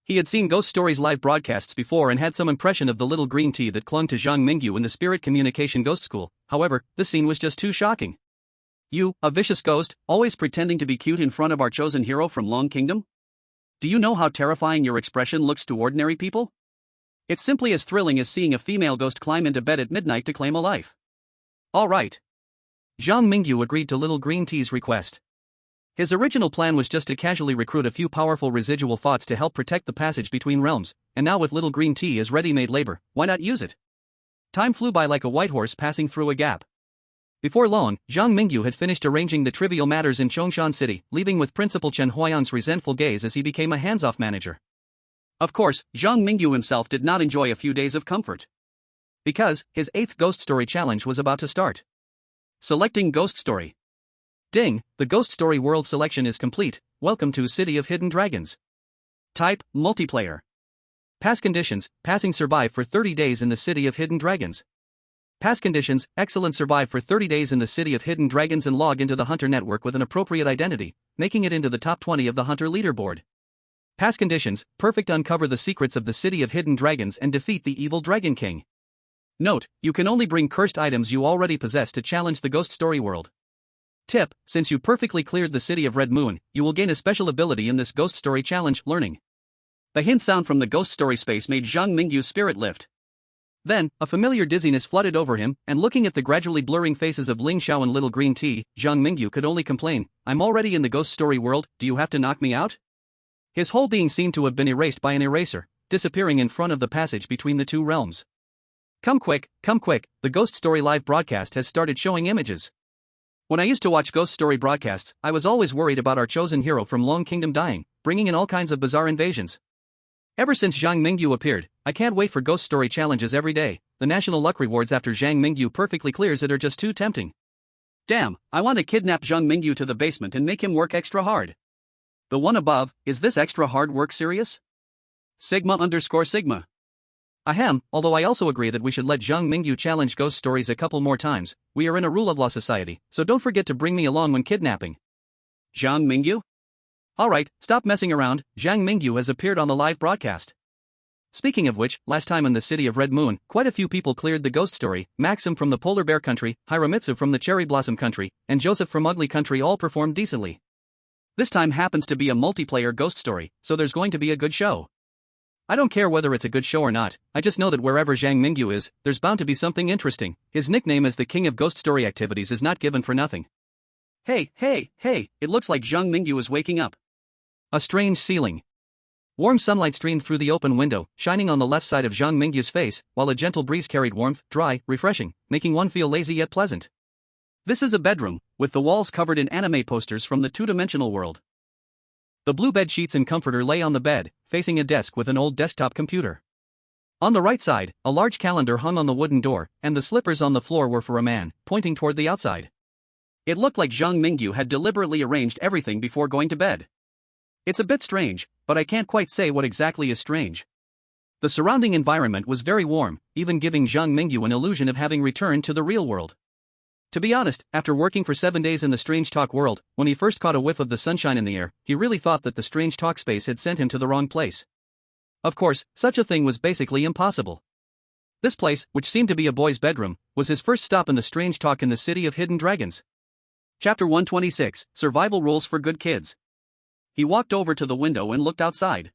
He had seen Ghost Stories live broadcasts before and had some impression of the little green tea that clung to Zhang Mingyu in the Spirit Communication Ghost School. However, this scene was just too shocking. You, a vicious ghost, always pretending to be cute in front of our chosen hero from Long Kingdom? Do you know how terrifying your expression looks to ordinary people? It's simply as thrilling as seeing a female ghost climb into bed at midnight to claim a life. All right. Zhang Mingyu agreed to little green tea's request. His original plan was just to casually recruit a few powerful residual thoughts to help protect the passage between realms, and now with little green tea as ready-made labor, why not use it? Time flew by like a white horse passing through a gap. Before long, Zhang Mingyu had finished arranging the trivial matters in Chongshan City, leaving with Principal Chen Huayang's resentful gaze as he became a hands-off manager. Of course, Zhang Mingyu himself did not enjoy a few days of comfort. Because, his 8th Ghost Story Challenge was about to start. Selecting Ghost Story. Ding, the Ghost Story World selection is complete. Welcome to City of Hidden Dragons. Type, Multiplayer. Pass conditions, passing survive for 30 days in the City of Hidden Dragons. Pass conditions, excellent survive for 30 days in the City of Hidden Dragons and log into the Hunter Network with an appropriate identity, making it into the top 20 of the Hunter leaderboard. Pass conditions, perfect uncover the secrets of the City of Hidden Dragons and defeat the evil Dragon King. Note, you can only bring cursed items you already possess to challenge the Ghost Story world. Tip, since you perfectly cleared the City of Red Moon, you will gain a special ability in this Ghost Story challenge, Learning. The hint sound from the Ghost Story space made Zhang Mingyu's spirit lift. Then, a familiar dizziness flooded over him, and looking at the gradually blurring faces of Ling Xiao and Little Green Tea, Zhang Mingyu could only complain, I'm already in the Ghost Story world, do you have to knock me out? His whole being seemed to have been erased by an eraser, disappearing in front of the passage between the two realms. Come quick, the Ghost Story live broadcast has started showing images. When I used to watch Ghost Story broadcasts, I was always worried about our chosen hero from Long Kingdom dying, bringing in all kinds of bizarre invasions. Ever since Zhang Mingyu appeared, I can't wait for Ghost Story challenges every day. The national luck rewards after Zhang Mingyu perfectly clears it are just too tempting. Damn, I want to kidnap Zhang Mingyu to the basement and make him work extra hard. The one above, is this extra hard work serious? Sigma_Sigma. Ahem, although I also agree that we should let Zhang Mingyu challenge Ghost Stories a couple more times. We are in a rule of law society, so don't forget to bring me along when kidnapping. Zhang Mingyu? Alright, stop messing around, Zhang Mingyu has appeared on the live broadcast. Speaking of which, last time in the City of Red Moon, quite a few people cleared the Ghost Story. Maxim from the Polar Bear Country, Hiramitsu from the Cherry Blossom Country, and Joseph from Ugly Country all performed decently. This time happens to be a multiplayer Ghost Story, so there's going to be a good show. I don't care whether it's a good show or not, I just know that wherever Zhang Mingyu is, there's bound to be something interesting. His nickname as the king of ghost story activities is not given for nothing. Hey, it looks like Zhang Mingyu is waking up. A strange ceiling. Warm sunlight streamed through the open window, shining on the left side of Zhang Mingyu's face, while a gentle breeze carried warmth, dry, refreshing, making one feel lazy yet pleasant. This is a bedroom, with the walls covered in anime posters from the two-dimensional world. The blue bed sheets and comforter lay on the bed, facing a desk with an old desktop computer. On the right side, a large calendar hung on the wooden door, and the slippers on the floor were for a man, pointing toward the outside. It looked like Zhang Mingyu had deliberately arranged everything before going to bed. It's a bit strange, but I can't quite say what exactly is strange. The surrounding environment was very warm, even giving Zhang Mingyu an illusion of having returned to the real world. To be honest, after working for 7 days in the Strange Talk world, when he first caught a whiff of the sunshine in the air, he really thought that the Strange Talk space had sent him to the wrong place. Of course, such a thing was basically impossible. This place, which seemed to be a boy's bedroom, was his first stop in the Strange Talk in the City of Hidden Dragons. Chapter 126, Survival Rules for Good Kids. He walked over to the window and looked outside.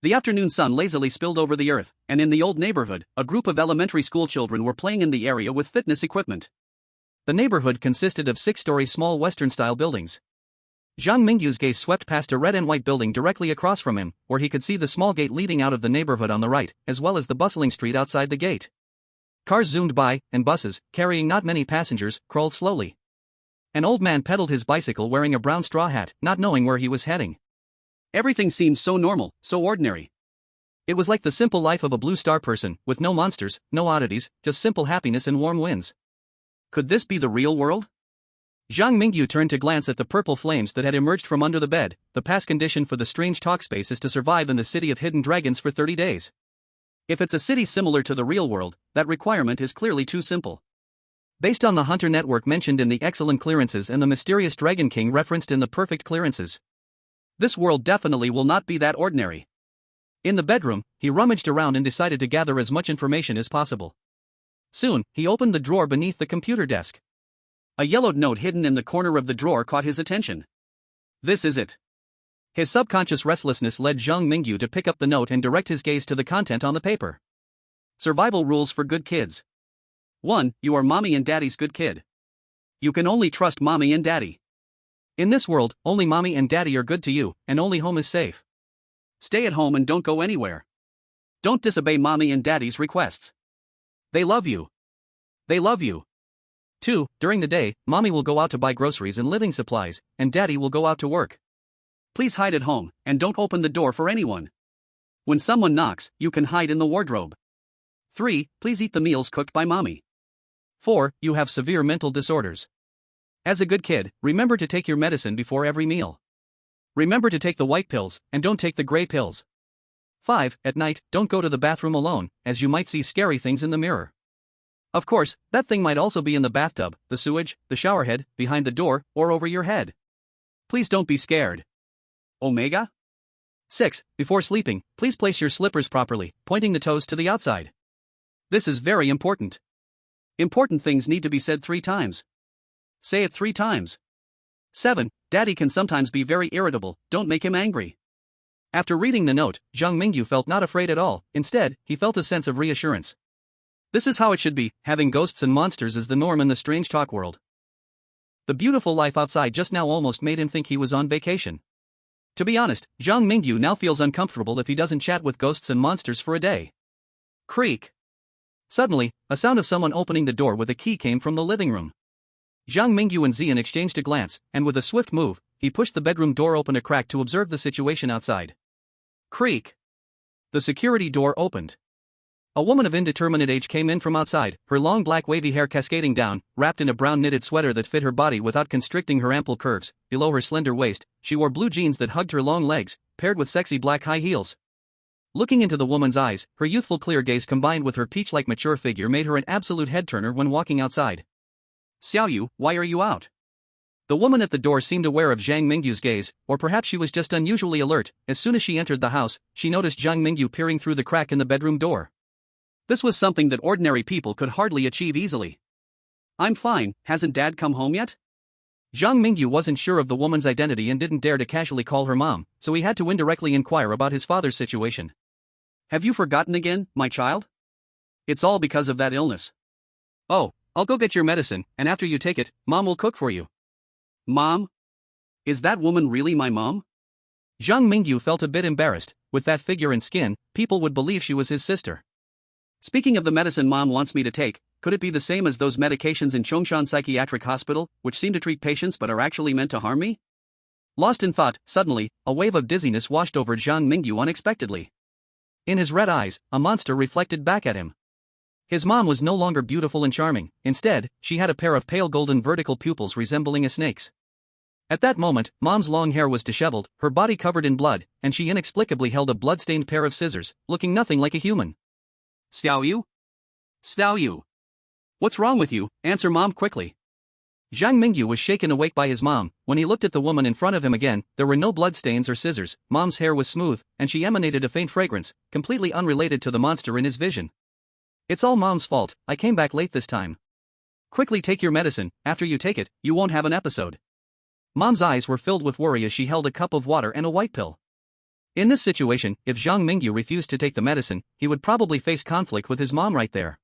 The afternoon sun lazily spilled over the earth, and in the old neighborhood, a group of elementary school children were playing in the area with fitness equipment. The neighborhood consisted of 6-story small Western-style buildings. Zhang Mingyu's gaze swept past a red and white building directly across from him, where he could see the small gate leading out of the neighborhood on the right, as well as the bustling street outside the gate. Cars zoomed by, and buses, carrying not many passengers, crawled slowly. An old man pedaled his bicycle wearing a brown straw hat, not knowing where he was heading. Everything seemed so normal, so ordinary. It was like the simple life of a blue star person, with no monsters, no oddities, just simple happiness and warm winds. Could this be the real world? Zhang Mingyu turned to glance at the purple flames that had emerged from under the bed. The pass condition for the Strange Talk space is to survive in the City of Hidden Dragons for 30 days. If it's a city similar to the real world, that requirement is clearly too simple. Based on the Hunter network mentioned in the excellent clearances and the mysterious Dragon King referenced in the perfect clearances, this world definitely will not be that ordinary. In the bedroom, he rummaged around and decided to gather as much information as possible. Soon, he opened the drawer beneath the computer desk. A yellowed note hidden in the corner of the drawer caught his attention. This is it. His subconscious restlessness led Zhang Mingyu to pick up the note and direct his gaze to the content on the paper. Survival Rules for Good Kids. 1. You are mommy and daddy's good kid. You can only trust mommy and daddy. In this world, only mommy and daddy are good to you, and only home is safe. Stay at home and don't go anywhere. Don't disobey mommy and daddy's requests. They love you. They love you. 2. During the day, mommy will go out to buy groceries and living supplies, and daddy will go out to work. Please hide at home, and don't open the door for anyone. When someone knocks, you can hide in the wardrobe. 3. Please eat the meals cooked by mommy. 4. You have severe mental disorders. As a good kid, remember to take your medicine before every meal. Remember to take the white pills, and don't take the gray pills. 5. At night, don't go to the bathroom alone, as you might see scary things in the mirror. Of course, that thing might also be in the bathtub, the sewage, the showerhead, behind the door, or over your head. Please don't be scared. Omega? 6. Before sleeping, please place your slippers properly, pointing the toes to the outside. This is very important. Important things need to be said 3 times. Say it 3 times. 7. Daddy can sometimes be very irritable, don't make him angry. After reading the note, Zhang Mingyu felt not afraid at all. Instead, he felt a sense of reassurance. This is how it should be, having ghosts and monsters is the norm in the Strange Talk world. The beautiful life outside just now almost made him think he was on vacation. To be honest, Zhang Mingyu now feels uncomfortable if he doesn't chat with ghosts and monsters for a day. Creak. Suddenly, a sound of someone opening the door with a key came from the living room. Zhang Mingyu and Zian exchanged a glance, and with a swift move, he pushed the bedroom door open a crack to observe the situation outside. Creak. The security door opened. A woman of indeterminate age came in from outside, her long black wavy hair cascading down, wrapped in a brown knitted sweater that fit her body without constricting her ample curves. Below her slender waist, she wore blue jeans that hugged her long legs, paired with sexy black high heels. Looking into the woman's eyes, her youthful clear gaze combined with her peach-like mature figure made her an absolute head-turner when walking outside. Xiaoyu, why are you out? The woman at the door seemed aware of Zhang Mingyu's gaze, or perhaps she was just unusually alert. As soon as she entered the house, she noticed Zhang Mingyu peering through the crack in the bedroom door. This was something that ordinary people could hardly achieve easily. I'm fine, hasn't Dad come home yet? Zhang Mingyu wasn't sure of the woman's identity and didn't dare to casually call her mom, so he had to indirectly inquire about his father's situation. Have you forgotten again, my child? It's all because of that illness. Oh, I'll go get your medicine, and after you take it, Mom will cook for you. Mom? Is that woman really my mom? Zhang Mingyu felt a bit embarrassed. With that figure and skin, people would believe she was his sister. Speaking of the medicine Mom wants me to take, could it be the same as those medications in Chongshan Psychiatric Hospital, which seem to treat patients but are actually meant to harm me? Lost in thought, suddenly, a wave of dizziness washed over Zhang Mingyu unexpectedly. In his red eyes, a monster reflected back at him. His mom was no longer beautiful and charming. Instead, she had a pair of pale golden vertical pupils resembling a snake's. At that moment, Mom's long hair was disheveled, her body covered in blood, and she inexplicably held a blood-stained pair of scissors, looking nothing like a human. Xiao Yu? Xiao Yu. What's wrong with you? Answer Mom quickly. Zhang Mingyu was shaken awake by his mom. When he looked at the woman in front of him again, there were no bloodstains or scissors. Mom's hair was smooth, and she emanated a faint fragrance, completely unrelated to the monster in his vision. It's all Mom's fault, I came back late this time. Quickly take your medicine, after you take it, you won't have an episode. Mom's eyes were filled with worry as she held a cup of water and a white pill. In this situation, if Zhang Mingyu refused to take the medicine, he would probably face conflict with his mom right there.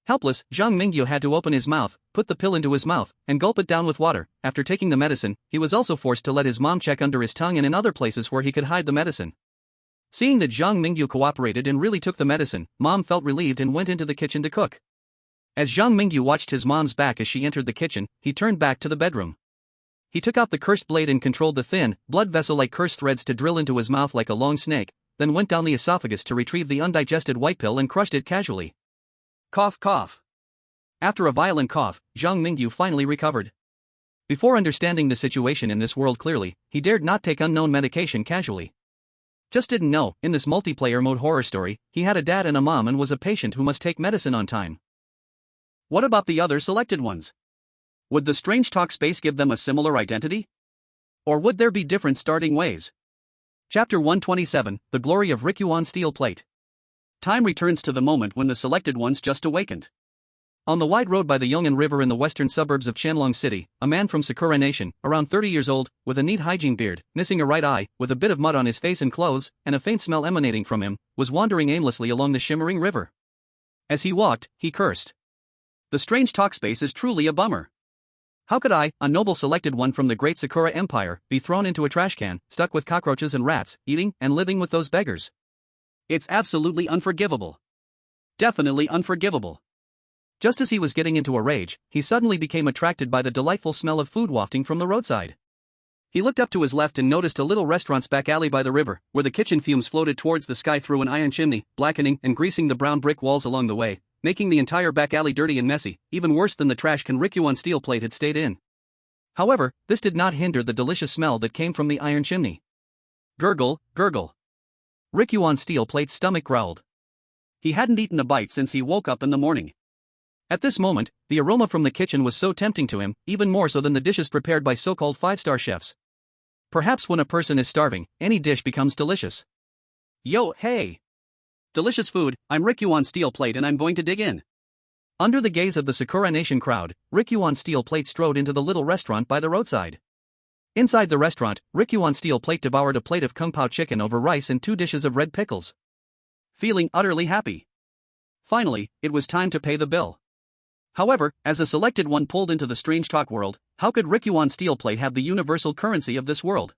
Helpless, Zhang Mingyu had to open his mouth, put the pill into his mouth, and gulp it down with water. After taking the medicine, he was also forced to let his mom check under his tongue and in other places where he could hide the medicine. Seeing that Zhang Mingyu cooperated and really took the medicine, Mom felt relieved and went into the kitchen to cook. As Zhang Mingyu watched his mom's back as she entered the kitchen, he turned back to the bedroom. He took out the cursed blade and controlled the thin, blood vessel-like cursed threads to drill into his mouth like a long snake, then went down the esophagus to retrieve the undigested white pill and crushed it casually. Cough cough. After a violent cough, Zhang Mingyu finally recovered. Before understanding the situation in this world clearly, he dared not take unknown medication casually. Just didn't know, in this multiplayer mode horror story, he had a dad and a mom and was a patient who must take medicine on time. What about the other selected ones? Would the strange talk space give them a similar identity? Or would there be different starting ways? Chapter 127, The Glory of Rikuan Steel Plate. Time returns to the moment when the selected ones just awakened. On the wide road by the Yong'an River in the western suburbs of Qianlong City, a man from Sakura Nation, around 30 years old, with a neat hygiene beard, missing a right eye, with a bit of mud on his face and clothes, and a faint smell emanating from him, was wandering aimlessly along the shimmering river. As he walked, he cursed. The strange talk space is truly a bummer. How could I, a noble selected one from the great Sakura Empire, be thrown into a trash can, stuck with cockroaches and rats, eating and living with those beggars? It's absolutely unforgivable. Definitely unforgivable. Just as he was getting into a rage, he suddenly became attracted by the delightful smell of food wafting from the roadside. He looked up to his left and noticed a little restaurant's back alley by the river, where the kitchen fumes floated towards the sky through an iron chimney, blackening and greasing the brown brick walls along the way, making the entire back alley dirty and messy, even worse than the trash can Rikuan steel plate had stayed in. However, this did not hinder the delicious smell that came from the iron chimney. Gurgle, gurgle. Rikuan steel plate's stomach growled. He hadn't eaten a bite since he woke up in the morning. At this moment, the aroma from the kitchen was so tempting to him, even more so than the dishes prepared by so-called five-star chefs. Perhaps when a person is starving, any dish becomes delicious. Yo, hey! Delicious food, I'm Rikuan Steel Plate and I'm going to dig in. Under the gaze of the Sakura Nation crowd, Rikuan Steel Plate strode into the little restaurant by the roadside. Inside the restaurant, Rikuan Steel Plate devoured a plate of kung pao chicken over rice and 2 dishes of red pickles. Feeling utterly happy. Finally, it was time to pay the bill. However, as a selected one pulled into the strange talk world, how could Rikuan Steel Plate have the universal currency of this world?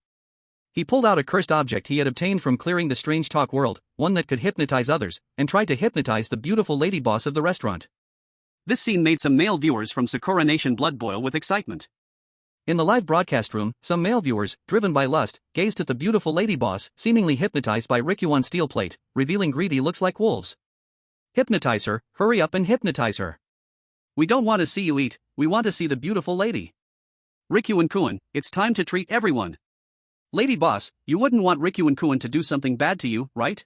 He pulled out a cursed object he had obtained from clearing the strange talk world, one that could hypnotize others, and tried to hypnotize the beautiful lady boss of the restaurant. This scene made some male viewers from Sakura Nation blood boil with excitement. In the live broadcast room, some male viewers, driven by lust, gazed at the beautiful lady boss, seemingly hypnotized by Rikuan Steel Plate, revealing greedy looks like wolves. Hypnotize her, hurry up and hypnotize her. We don't want to see you eat, we want to see the beautiful lady. Rikuan-kun, it's time to treat everyone. Lady boss, you wouldn't want Rikuan-kun to do something bad to you, right?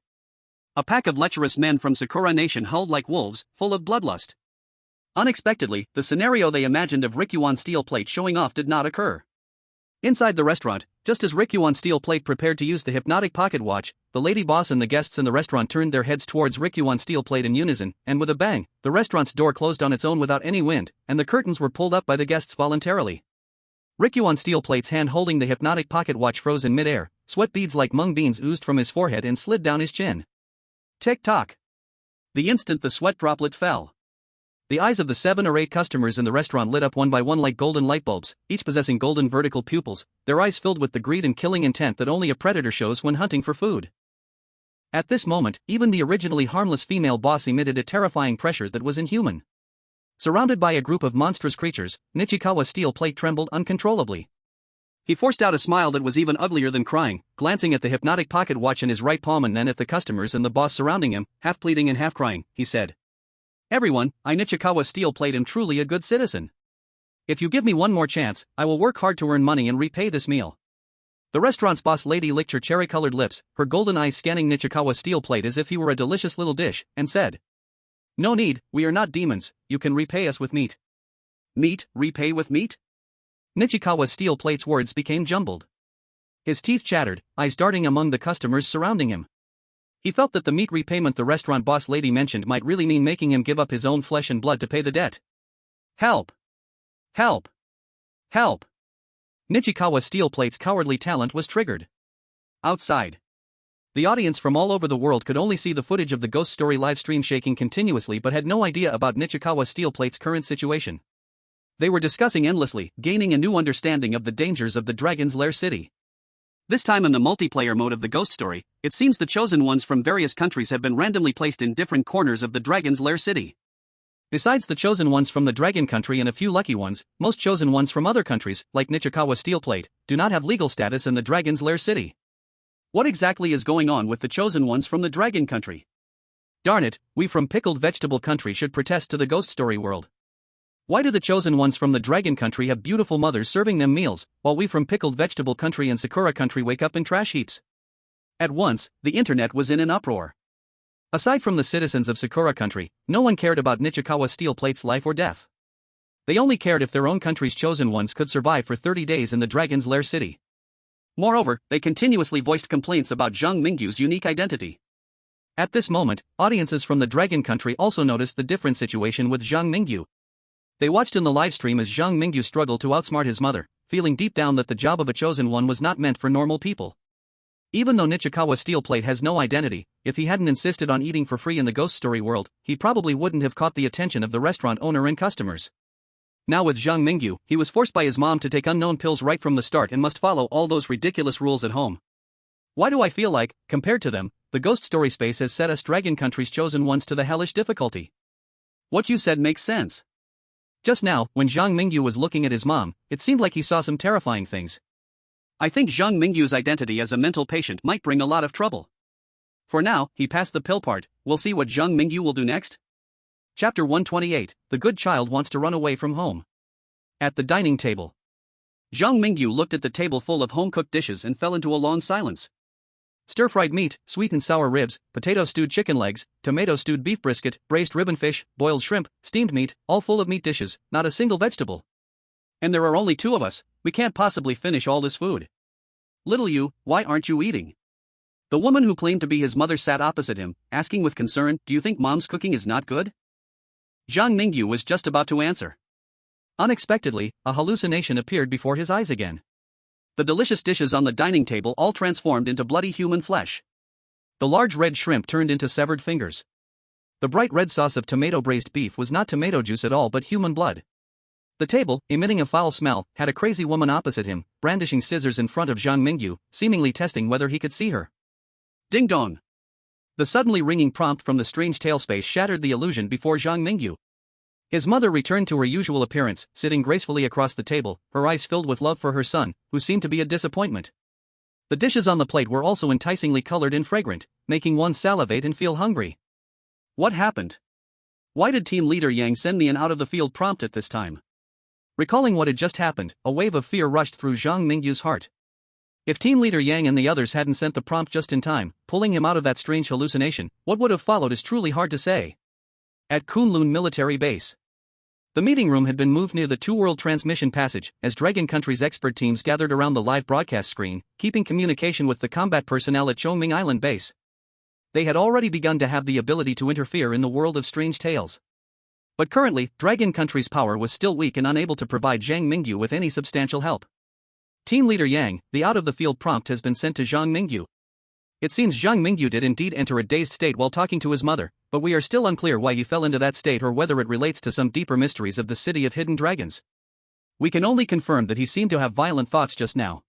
A pack of lecherous men from Sakura Nation howled like wolves, full of bloodlust. Unexpectedly, the scenario they imagined of Rikuan Steel Plate showing off did not occur. Inside the restaurant, just as Rikuan Steel Plate prepared to use the hypnotic pocket watch, the lady boss and the guests in the restaurant turned their heads towards Rikuan Steel Plate in unison, and with a bang, the restaurant's door closed on its own without any wind, and the curtains were pulled up by the guests voluntarily. Rikuan Steel Plate's hand holding the hypnotic pocket watch froze in midair, sweat beads like mung beans oozed from his forehead and slid down his chin. Tick-tock. The instant the sweat droplet fell, the eyes of the 7 or 8 customers in the restaurant lit up one by one like golden light bulbs, each possessing golden vertical pupils, their eyes filled with the greed and killing intent that only a predator shows when hunting for food. At this moment, even the originally harmless female boss emitted a terrifying pressure that was inhuman. Surrounded by a group of monstrous creatures, Nichikawa's steel plate trembled uncontrollably. He forced out a smile that was even uglier than crying, glancing at the hypnotic pocket watch in his right palm and then at the customers and the boss surrounding him, half pleading and half crying. He said, "Everyone, I Nichikawa steel plate am truly a good citizen. If you give me one more chance, I will work hard to earn money and repay this meal." The restaurant's boss lady licked her cherry-colored lips, her golden eyes scanning Nichikawa's steel plate as if he were a delicious little dish, and said, "No need, we are not demons, you can repay us with meat." "Meat, repay with meat?" Nichikawa's steel plate's words became jumbled. His teeth chattered, eyes darting among the customers surrounding him. He felt that the meat repayment the restaurant boss lady mentioned might really mean making him give up his own flesh and blood to pay the debt. Help! Help! Help! Nichikawa's steel plate's cowardly talent was triggered. Outside, the audience from all over the world could only see the footage of the Ghost Story livestream shaking continuously but had no idea about Nichikawa's steel plate's current situation. They were discussing endlessly, gaining a new understanding of the dangers of the Dragon's Lair city. This time in the multiplayer mode of the Ghost Story, it seems the chosen ones from various countries have been randomly placed in different corners of the Dragon's Lair city. Besides the chosen ones from the Dragon Country and a few lucky ones, most chosen ones from other countries, like Nichikawa steel plate, do not have legal status in the Dragon's Lair city. What exactly is going on with the chosen ones from the Dragon Country? Darn it, we from Pickled Vegetable Country should protest to the Ghost Story world. Why do the chosen ones from the Dragon Country have beautiful mothers serving them meals, while we from Pickled Vegetable Country and Sakura Country wake up in trash heaps? At once, the internet was in an uproar. Aside from the citizens of Sakura Country, no one cared about Nichikawa steel plate's life or death. They only cared if their own country's chosen ones could survive for 30 days in the Dragon's Lair city. Moreover, they continuously voiced complaints about Zhang Mingyu's unique identity. At this moment, audiences from the Dragon Country also noticed the different situation with Zhang Mingyu. They watched in the livestream as Zhang Mingyu struggled to outsmart his mother, feeling deep down that the job of a chosen one was not meant for normal people. Even though Nichikawa steel plate has no identity, if he hadn't insisted on eating for free in the Ghost Story world, he probably wouldn't have caught the attention of the restaurant owner and customers. Now with Zhang Mingyu, he was forced by his mom to take unknown pills right from the start and must follow all those ridiculous rules at home. Why do I feel like, compared to them, the Ghost Story space has set us Dragon Country's chosen ones to the hellish difficulty? What you said makes sense. Just now, when Zhang Mingyu was looking at his mom, it seemed like he saw some terrifying things. I think Zhang Mingyu's identity as a mental patient might bring a lot of trouble. For now, he passed the pill part, we'll see what Zhang Mingyu will do next. Chapter 128, The Good Child Wants to Run Away from Home. At the dining table, Zhang Mingyu looked at the table full of home-cooked dishes and fell into a long silence. Stir-fried meat, sweet and sour ribs, potato-stewed chicken legs, tomato-stewed beef brisket, braised ribbon fish, boiled shrimp, steamed meat, all full of meat dishes, not a single vegetable. And there are only 2 of us, we can't possibly finish all this food. Little you, why aren't you eating? The woman who claimed to be his mother sat opposite him, asking with concern, do you think mom's cooking is not good? Zhang Mingyu was just about to answer. Unexpectedly, a hallucination appeared before his eyes again. The delicious dishes on the dining table all transformed into bloody human flesh. The large red shrimp turned into severed fingers. The bright red sauce of tomato braised beef was not tomato juice at all but human blood. The table, emitting a foul smell, had a crazy woman opposite him, brandishing scissors in front of Zhang Mingyu, seemingly testing whether he could see her. Ding dong! The suddenly ringing prompt from the strange tail space shattered the illusion before Zhang Mingyu. His mother returned to her usual appearance, sitting gracefully across the table, her eyes filled with love for her son, who seemed to be a disappointment. The dishes on the plate were also enticingly colored and fragrant, making one salivate and feel hungry. What happened? Why did Team Leader Yang send me an out-of-the-field prompt at this time? Recalling what had just happened, a wave of fear rushed through Zhang Mingyu's heart. If Team Leader Yang and the others hadn't sent the prompt just in time, pulling him out of that strange hallucination, what would have followed is truly hard to say. At Kunlun Military Base, the meeting room had been moved near the two-world transmission passage, as Dragon Country's expert teams gathered around the live broadcast screen, keeping communication with the combat personnel at Chongming Island Base. They had already begun to have the ability to interfere in the world of strange tales. But currently, Dragon Country's power was still weak and unable to provide Zhang Mingyu with any substantial help. Team Leader Yang, the out-of-the-field prompt has been sent to Zhang Mingyu. It seems Zhang Mingyu did indeed enter a dazed state while talking to his mother, but we are still unclear why he fell into that state or whether it relates to some deeper mysteries of the City of Hidden Dragons. We can only confirm that he seemed to have violent thoughts just now.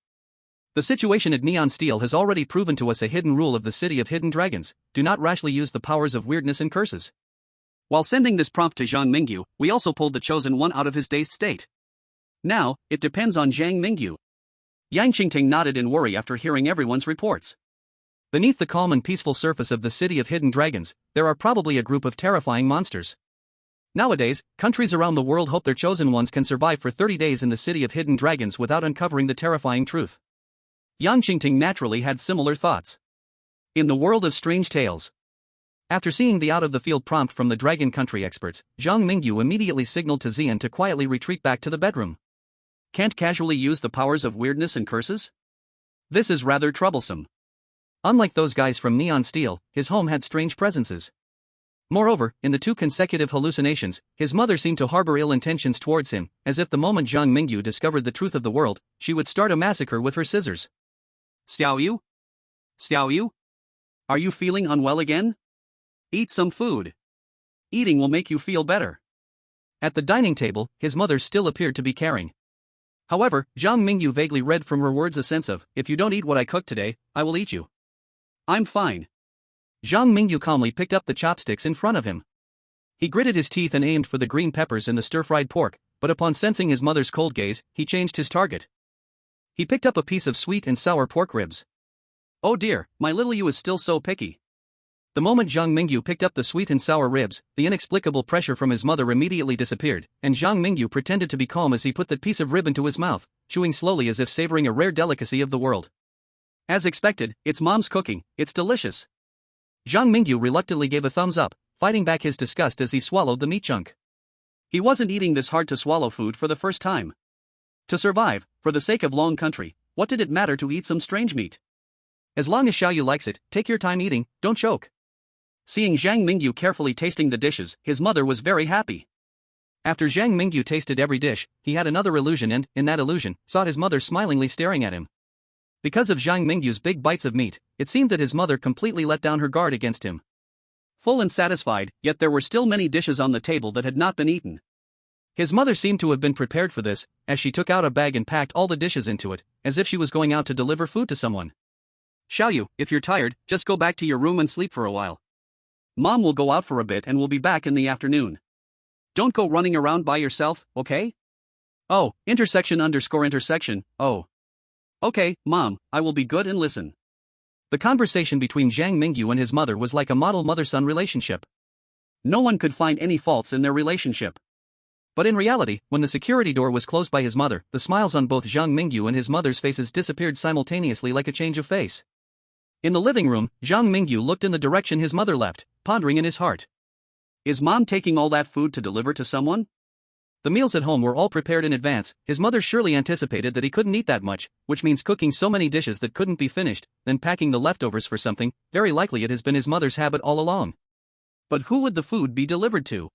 The situation at Neon Steel has already proven to us a hidden rule of the City of Hidden Dragons: do not rashly use the powers of weirdness and curses. While sending this prompt to Zhang Mingyu, we also pulled the Chosen One out of his dazed state. Now, it depends on Zhang Mingyu. Yang Qingting nodded in worry after hearing everyone's reports. Beneath the calm and peaceful surface of the City of Hidden Dragons, there are probably a group of terrifying monsters. Nowadays, countries around the world hope their chosen ones can survive for 30 days in the City of Hidden Dragons without uncovering the terrifying truth. Yang Qingting naturally had similar thoughts. In the world of strange tales. After seeing the out-of-the-field prompt from the Dragon Country experts, Zhang Mingyu immediately signaled to Xian to quietly retreat back to the bedroom. Can't casually use the powers of weirdness and curses? This is rather troublesome. Unlike those guys from Neon Steel, his home had strange presences. Moreover, in the 2 consecutive hallucinations, his mother seemed to harbor ill intentions towards him, as if the moment Zhang Mingyu discovered the truth of the world, she would start a massacre with her scissors. Xiaoyu? Xiaoyu? Are you feeling unwell again? Eat some food. Eating will make you feel better. At the dining table, his mother still appeared to be caring. However, Zhang Mingyu vaguely read from her words a sense of, if you don't eat what I cooked today, I will eat you. I'm fine. Zhang Mingyu calmly picked up the chopsticks in front of him. He gritted his teeth and aimed for the green peppers and the stir-fried pork, but upon sensing his mother's cold gaze, he changed his target. He picked up a piece of sweet and sour pork ribs. Oh dear, my little you is still so picky. The moment Zhang Mingyu picked up the sweet and sour ribs, the inexplicable pressure from his mother immediately disappeared, and Zhang Mingyu pretended to be calm as he put that piece of rib into his mouth, chewing slowly as if savoring a rare delicacy of the world. As expected, it's mom's cooking, it's delicious. Zhang Mingyu reluctantly gave a thumbs up, fighting back his disgust as he swallowed the meat chunk. He wasn't eating this hard-to-swallow food for the first time. To survive, for the sake of Long Country, what did it matter to eat some strange meat? As long as Xiaoyu likes it, take your time eating, don't choke. Seeing Zhang Mingyu carefully tasting the dishes, his mother was very happy. After Zhang Mingyu tasted every dish, he had another illusion and, in that illusion, saw his mother smilingly staring at him. Because of Zhang Mingyu's big bites of meat, it seemed that his mother completely let down her guard against him. Full and satisfied, yet there were still many dishes on the table that had not been eaten. His mother seemed to have been prepared for this, as she took out a bag and packed all the dishes into it, as if she was going out to deliver food to someone. Xiaoyu, if you're tired, just go back to your room and sleep for a while. Mom will go out for a bit and will be back in the afternoon. Don't go running around by yourself, okay? Oh, __, oh. Okay, Mom, I will be good and listen. The conversation between Zhang Mingyu and his mother was like a model mother-son relationship. No one could find any faults in their relationship. But in reality, when the security door was closed by his mother, the smiles on both Zhang Mingyu and his mother's faces disappeared simultaneously like a change of face. In the living room, Zhang Mingyu looked in the direction his mother left, pondering in his heart. Is Mom taking all that food to deliver to someone? The meals at home were all prepared in advance. His mother surely anticipated that he couldn't eat that much, which means cooking so many dishes that couldn't be finished, then packing the leftovers for something. Very likely it has been his mother's habit all along. But who would the food be delivered to?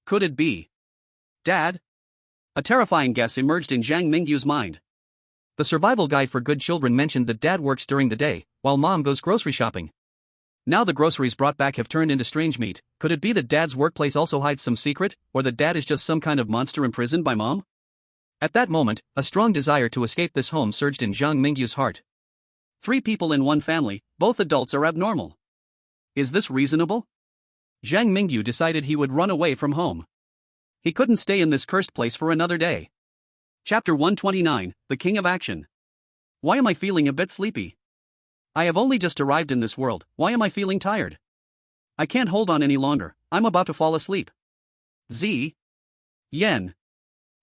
Could it be Dad? A terrifying guess emerged in Zhang Mingyu's mind. The survival guide for good children mentioned that Dad works during the day, while Mom goes grocery shopping. Now the groceries brought back have turned into strange meat. Could it be that Dad's workplace also hides some secret, or that Dad is just some kind of monster imprisoned by Mom? At that moment, a strong desire to escape this home surged in Zhang Mingyu's heart. 3 people in one family, both adults are abnormal. Is this reasonable? Zhang Mingyu decided he would run away from home. He couldn't stay in this cursed place for another day. Chapter 129, The King of Action. Why am I feeling a bit sleepy? I have only just arrived in this world, why am I feeling tired? I can't hold on any longer, I'm about to fall asleep. Yen.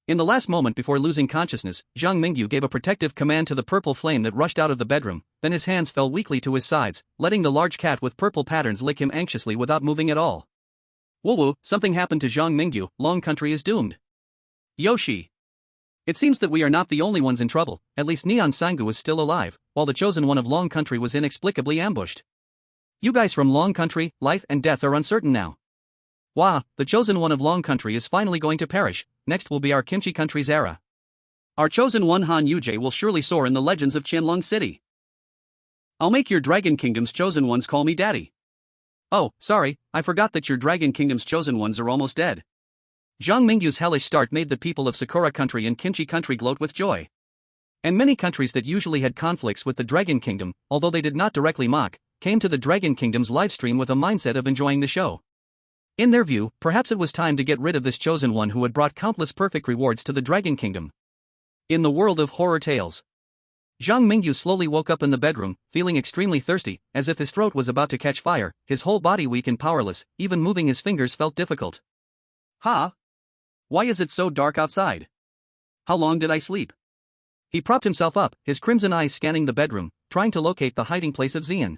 In the last moment before losing consciousness, Zhang Mingyu gave a protective command to the purple flame that rushed out of the bedroom, then his hands fell weakly to his sides, letting the large cat with purple patterns lick him anxiously without moving at all. Woo, something happened to Zhang Mingyu, Long Country is doomed. Yoshi. It seems that we are not the only ones in trouble. At least Neon Sangu is still alive, while the chosen one of Long Country was inexplicably ambushed. You guys from Long Country, life and death are uncertain now. Wah, the chosen one of Long Country is finally going to perish. Next will be our Kimchi Country's era. Our chosen one Han Yujie will surely soar in the legends of Qianlong City. I'll make your Dragon Kingdom's chosen ones call me daddy. Oh, sorry, I forgot that your Dragon Kingdom's chosen ones are almost dead. Zhang Mingyu's hellish start made the people of Sakura Country and Kimchi Country gloat with joy. And many countries that usually had conflicts with the Dragon Kingdom, although they did not directly mock, came to the Dragon Kingdom's livestream with a mindset of enjoying the show. In their view, perhaps it was time to get rid of this chosen one who had brought countless perfect rewards to the Dragon Kingdom. In the world of horror tales, Zhang Mingyu slowly woke up in the bedroom, feeling extremely thirsty, as if his throat was about to catch fire, his whole body weak and powerless, even moving his fingers felt difficult. Ha! Why is it so dark outside? How long did I sleep? He propped himself up, his crimson eyes scanning the bedroom, trying to locate the hiding place of Xian.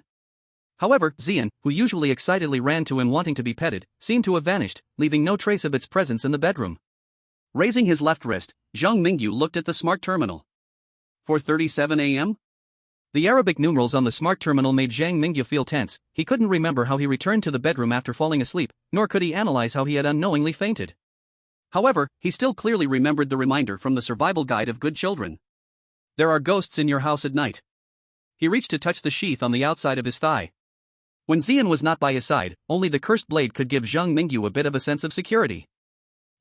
However, Xian, who usually excitedly ran to him wanting to be petted, seemed to have vanished, leaving no trace of its presence in the bedroom. Raising his left wrist, Zhang Mingyu looked at the smart terminal. 4:37 a.m.? The Arabic numerals on the smart terminal made Zhang Mingyu feel tense. He couldn't remember how he returned to the bedroom after falling asleep, nor could he analyze how he had unknowingly fainted. However, he still clearly remembered the reminder from the survival guide of good children. There are ghosts in your house at night. He reached to touch the sheath on the outside of his thigh. When Xian was not by his side, only the cursed blade could give Zhang Mingyu a bit of a sense of security.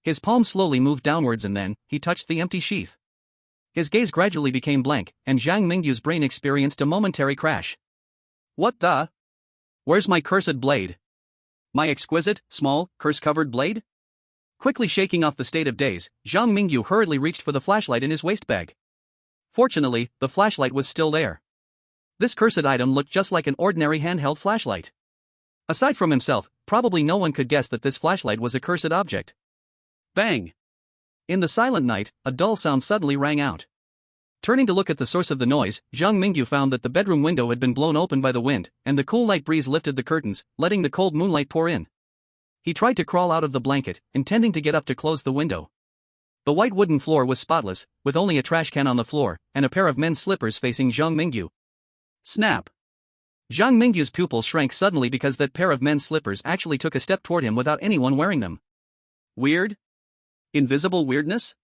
His palm slowly moved downwards and then, he touched the empty sheath. His gaze gradually became blank, and Zhang Mingyu's brain experienced a momentary crash. What the? Where's my cursed blade? My exquisite, small, curse-covered blade? Quickly shaking off the state of daze, Zhang Mingyu hurriedly reached for the flashlight in his waist bag. Fortunately, the flashlight was still there. This cursed item looked just like an ordinary handheld flashlight. Aside from himself, probably no one could guess that this flashlight was a cursed object. Bang! In the silent night, a dull sound suddenly rang out. Turning to look at the source of the noise, Zhang Mingyu found that the bedroom window had been blown open by the wind, and the cool night breeze lifted the curtains, letting the cold moonlight pour in. He tried to crawl out of the blanket, intending to get up to close the window. The white wooden floor was spotless, with only a trash can on the floor, and a pair of men's slippers facing Zhang Mingyu. Snap! Zhang Mingyu's pupil shrank suddenly because that pair of men's slippers actually took a step toward him without anyone wearing them. Weird? Invisible weirdness?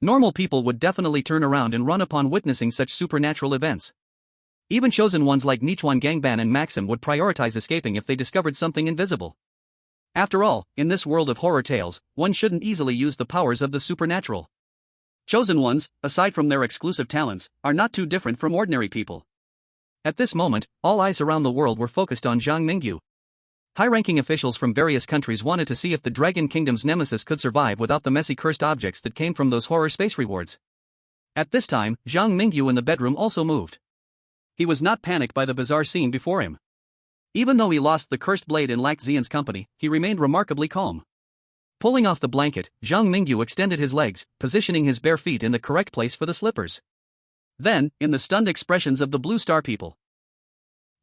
Normal people would definitely turn around and run upon witnessing such supernatural events. Even chosen ones like Nichuan Gangban and Maxim would prioritize escaping if they discovered something invisible. After all, in this world of horror tales, one shouldn't easily use the powers of the supernatural. Chosen ones, aside from their exclusive talents, are not too different from ordinary people. At this moment, all eyes around the world were focused on Zhang Mingyu. High-ranking officials from various countries wanted to see if the Dragon Kingdom's nemesis could survive without the messy cursed objects that came from those horror space rewards. At this time, Zhang Mingyu in the bedroom also moved. He was not panicked by the bizarre scene before him. Even though he lost the cursed blade and lacked Xian's company, he remained remarkably calm. Pulling off the blanket, Zhang Mingyu extended his legs, positioning his bare feet in the correct place for the slippers. Then, in the stunned expressions of the Blue Star people,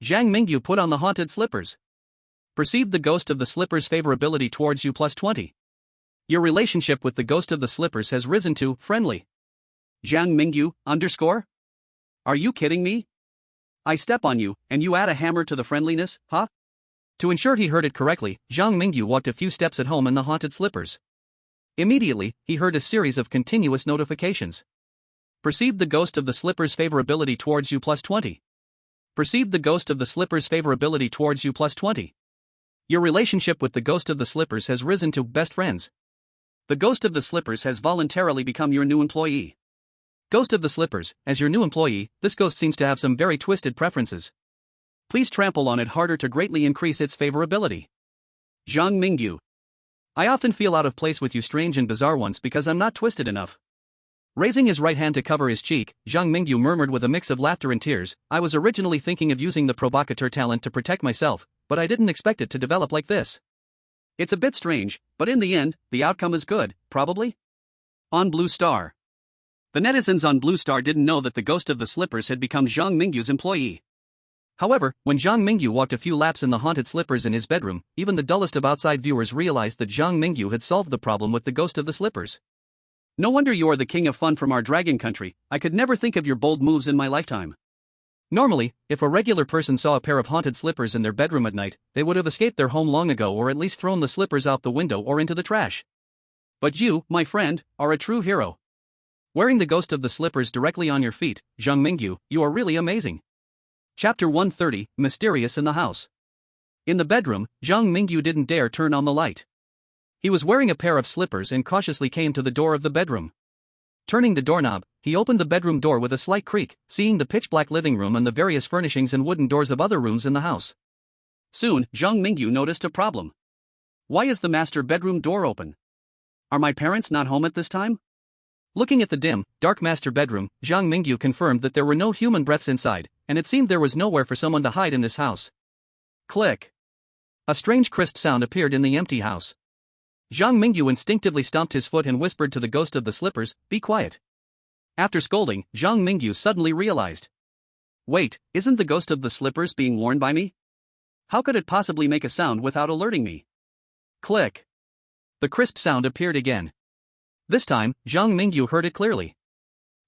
Zhang Mingyu put on the haunted slippers. Perceived the ghost of the slippers' favorability towards you +20. Your relationship with the ghost of the slippers has risen to friendly. Zhang Mingyu, _? Are you kidding me? I step on you, and you add a hammer to the friendliness, huh? To ensure he heard it correctly, Zhang Mingyu walked a few steps at home in the haunted slippers. Immediately, he heard a series of continuous notifications. Perceived the ghost of the slippers' favorability towards you +20. Perceived the ghost of the slippers' favorability towards you +20. Your relationship with the ghost of the slippers has risen to best friends. The ghost of the slippers has voluntarily become your new employee. Ghost of the slippers, as your new employee, this ghost seems to have some very twisted preferences. Please trample on it harder to greatly increase its favorability. Zhang Mingyu. I often feel out of place with you strange and bizarre ones because I'm not twisted enough. Raising his right hand to cover his cheek, Zhang Mingyu murmured with a mix of laughter and tears, I was originally thinking of using the provocateur talent to protect myself, but I didn't expect it to develop like this. It's a bit strange, but in the end, the outcome is good, probably? On Blue Star. The netizens on Blue Star didn't know that the ghost of the slippers had become Zhang Mingyu's employee. However, when Zhang Mingyu walked a few laps in the haunted slippers in his bedroom, even the dullest of outside viewers realized that Zhang Mingyu had solved the problem with the ghost of the slippers. No wonder you are the king of fun from our dragon country. I could never think of your bold moves in my lifetime. Normally, if a regular person saw a pair of haunted slippers in their bedroom at night, they would have escaped their home long ago or at least thrown the slippers out the window or into the trash. But you, my friend, are a true hero. Wearing the ghost of the slippers directly on your feet, Zhang Mingyu, you are really amazing. Chapter 130, Mysterious in the House. In the bedroom, Zhang Mingyu didn't dare turn on the light. He was wearing a pair of slippers and cautiously came to the door of the bedroom. Turning the doorknob, he opened the bedroom door with a slight creak, seeing the pitch-black living room and the various furnishings and wooden doors of other rooms in the house. Soon, Zhang Mingyu noticed a problem. Why is the master bedroom door open? Are my parents not home at this time? Looking at the dim, dark master bedroom, Zhang Mingyu confirmed that there were no human breaths inside, and it seemed there was nowhere for someone to hide in this house. Click. A strange crisp sound appeared in the empty house. Zhang Mingyu instinctively stomped his foot and whispered to the ghost of the slippers, "Be quiet." After scolding, Zhang Mingyu suddenly realized. Wait, isn't the ghost of the slippers being warned by me? How could it possibly make a sound without alerting me? Click. The crisp sound appeared again. This time, Zhang Mingyu heard it clearly.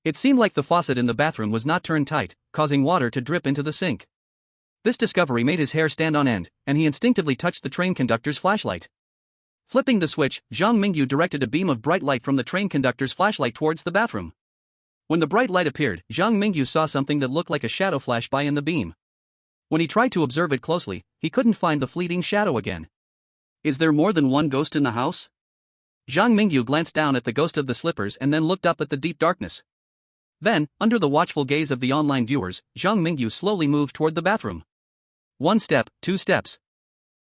It seemed like the faucet in the bathroom was not turned tight, causing water to drip into the sink. This discovery made his hair stand on end, and he instinctively touched the train conductor's flashlight. Flipping the switch, Zhang Mingyu directed a beam of bright light from the train conductor's flashlight towards the bathroom. When the bright light appeared, Zhang Mingyu saw something that looked like a shadow flash by in the beam. When he tried to observe it closely, he couldn't find the fleeting shadow again. Is there more than one ghost in the house? Zhang Mingyu glanced down at the ghost of the slippers and then looked up at the deep darkness. Then, under the watchful gaze of the online viewers, Zhang Mingyu slowly moved toward the bathroom. 1 step, 2 steps.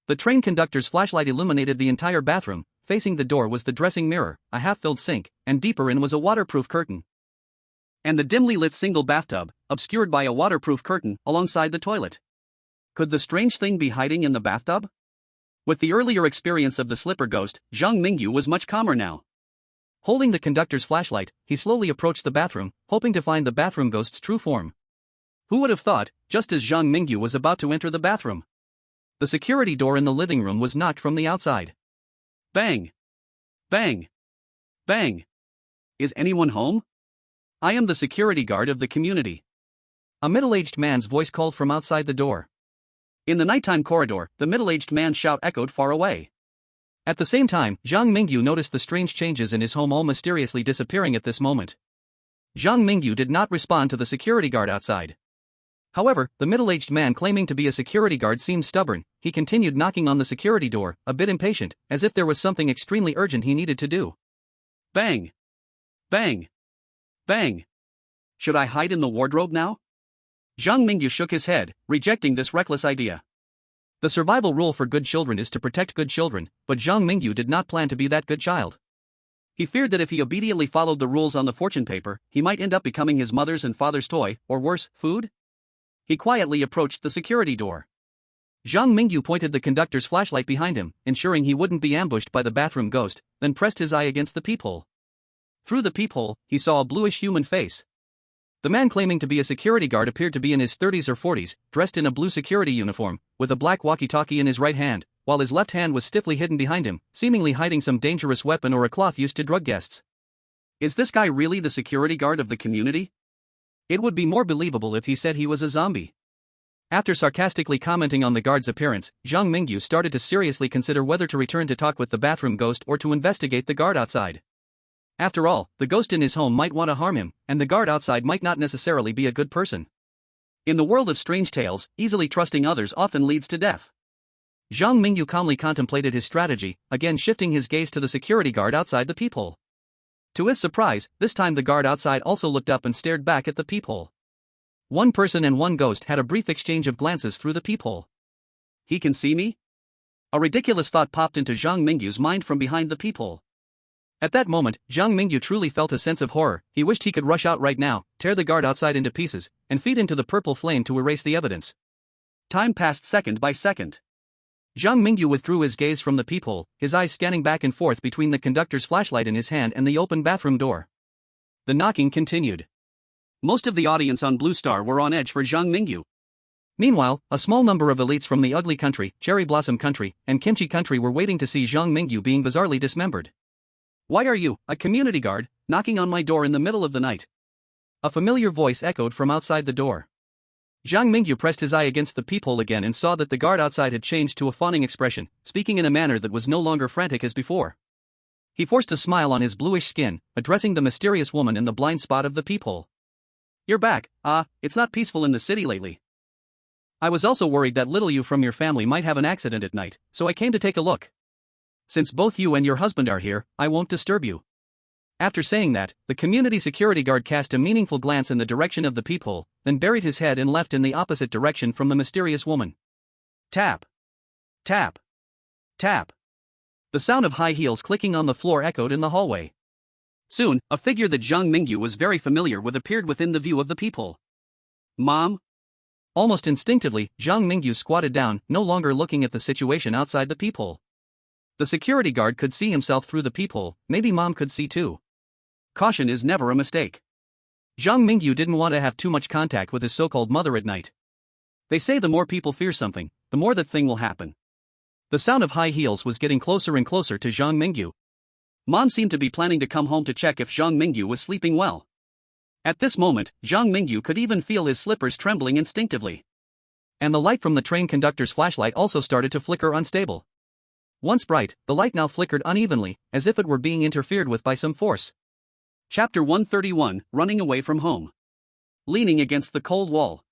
The train conductor's flashlight illuminated the entire bathroom. Facing the door was the dressing mirror, a half-filled sink, and deeper in was a waterproof curtain. And the dimly lit single bathtub, obscured by a waterproof curtain, alongside the toilet. Could the strange thing be hiding in the bathtub? With the earlier experience of the slipper ghost, Zhang Mingyu was much calmer now. Holding the conductor's flashlight, he slowly approached the bathroom, hoping to find the bathroom ghost's true form. Who would have thought, just as Zhang Mingyu was about to enter the bathroom, the security door in the living room was knocked from the outside. Bang! Bang! Bang! Is anyone home? I am the security guard of the community. A middle-aged man's voice called from outside the door. In the nighttime corridor, the middle-aged man's shout echoed far away. At the same time, Zhang Mingyu noticed the strange changes in his home all mysteriously disappearing at this moment. Zhang Mingyu did not respond to the security guard outside. However, the middle-aged man claiming to be a security guard seemed stubborn. He continued knocking on the security door, a bit impatient, as if there was something extremely urgent he needed to do. Bang! Bang! Bang! Should I hide in the wardrobe now? Zhang Mingyu shook his head, rejecting this reckless idea. The survival rule for good children is to protect good children, but Zhang Mingyu did not plan to be that good child. He feared that if he obediently followed the rules on the fortune paper, he might end up becoming his mother's and father's toy, or worse, food. He quietly approached the security door. Zhang Mingyu pointed the conductor's flashlight behind him, ensuring he wouldn't be ambushed by the bathroom ghost, then pressed his eye against the peephole. Through the peephole, he saw a bluish human face. The man claiming to be a security guard appeared to be in his 30s or 40s, dressed in a blue security uniform, with a black walkie-talkie in his right hand, while his left hand was stiffly hidden behind him, seemingly hiding some dangerous weapon or a cloth used to drug guests. Is this guy really the security guard of the community? It would be more believable if he said he was a zombie. After sarcastically commenting on the guard's appearance, Zhang Mingyu started to seriously consider whether to return to talk with the bathroom ghost or to investigate the guard outside. After all, the ghost in his home might want to harm him, and the guard outside might not necessarily be a good person. In the world of strange tales, easily trusting others often leads to death. Zhang Mingyu calmly contemplated his strategy, again shifting his gaze to the security guard outside the peephole. To his surprise, this time the guard outside also looked up and stared back at the peephole. One person and one ghost had a brief exchange of glances through the peephole. He can see me? A ridiculous thought popped into Zhang Mingyu's mind from behind the peephole. At that moment, Zhang Mingyu truly felt a sense of horror. He wished he could rush out right now, tear the guard outside into pieces, and feed into the purple flame to erase the evidence. Time passed second by second. Zhang Mingyu withdrew his gaze from the peephole, his eyes scanning back and forth between the conductor's flashlight in his hand and the open bathroom door. The knocking continued. Most of the audience on Blue Star were on edge for Zhang Mingyu. Meanwhile, a small number of elites from the Ugly Country, Cherry Blossom Country, and Kimchi Country were waiting to see Zhang Mingyu being bizarrely dismembered. Why are you, a community guard, knocking on my door in the middle of the night? A familiar voice echoed from outside the door. Zhang Mingyu pressed his eye against the peephole again and saw that the guard outside had changed to a fawning expression, speaking in a manner that was no longer frantic as before. He forced a smile on his bluish skin, addressing the mysterious woman in the blind spot of the peephole. You're back. It's not peaceful in the city lately. I was also worried that little you from your family might have an accident at night, so I came to take a look. Since both you and your husband are here, I won't disturb you." After saying that, the community security guard cast a meaningful glance in the direction of the peephole, then buried his head and left in the opposite direction from the mysterious woman. Tap. Tap. Tap. The sound of high heels clicking on the floor echoed in the hallway. Soon, a figure that Zhang Mingyu was very familiar with appeared within the view of the peephole. "Mom?" Almost instinctively, Zhang Mingyu squatted down, no longer looking at the situation outside the peephole. The security guard could see himself through the peephole, maybe Mom could see too. Caution is never a mistake. Zhang Mingyu didn't want to have too much contact with his so-called mother at night. They say the more people fear something, the more that thing will happen. The sound of high heels was getting closer and closer to Zhang Mingyu. Mom seemed to be planning to come home to check if Zhang Mingyu was sleeping well. At this moment, Zhang Mingyu could even feel his slippers trembling instinctively. And the light from the train conductor's flashlight also started to flicker unstable. Once bright, the light now flickered unevenly, as if it were being interfered with by some force. Chapter 131, Running Away from Home. Leaning against the cold wall.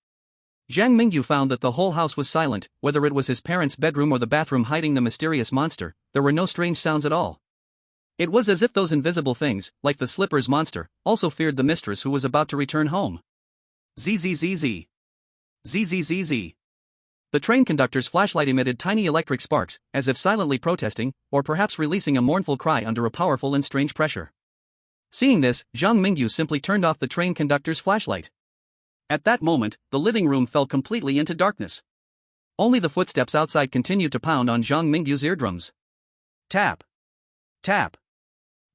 Zhang Mingyu found that the whole house was silent, whether it was his parents' bedroom or the bathroom hiding the mysterious monster, there were no strange sounds at all. It was as if those invisible things, like the slippers monster, also feared the mistress who was about to return home. Zzz. Zzz. The train conductor's flashlight emitted tiny electric sparks, as if silently protesting, or perhaps releasing a mournful cry under a powerful and strange pressure. Seeing this, Zhang Mingyu simply turned off the train conductor's flashlight. At that moment, the living room fell completely into darkness. Only the footsteps outside continued to pound on Zhang Mingyu's eardrums. Tap. Tap.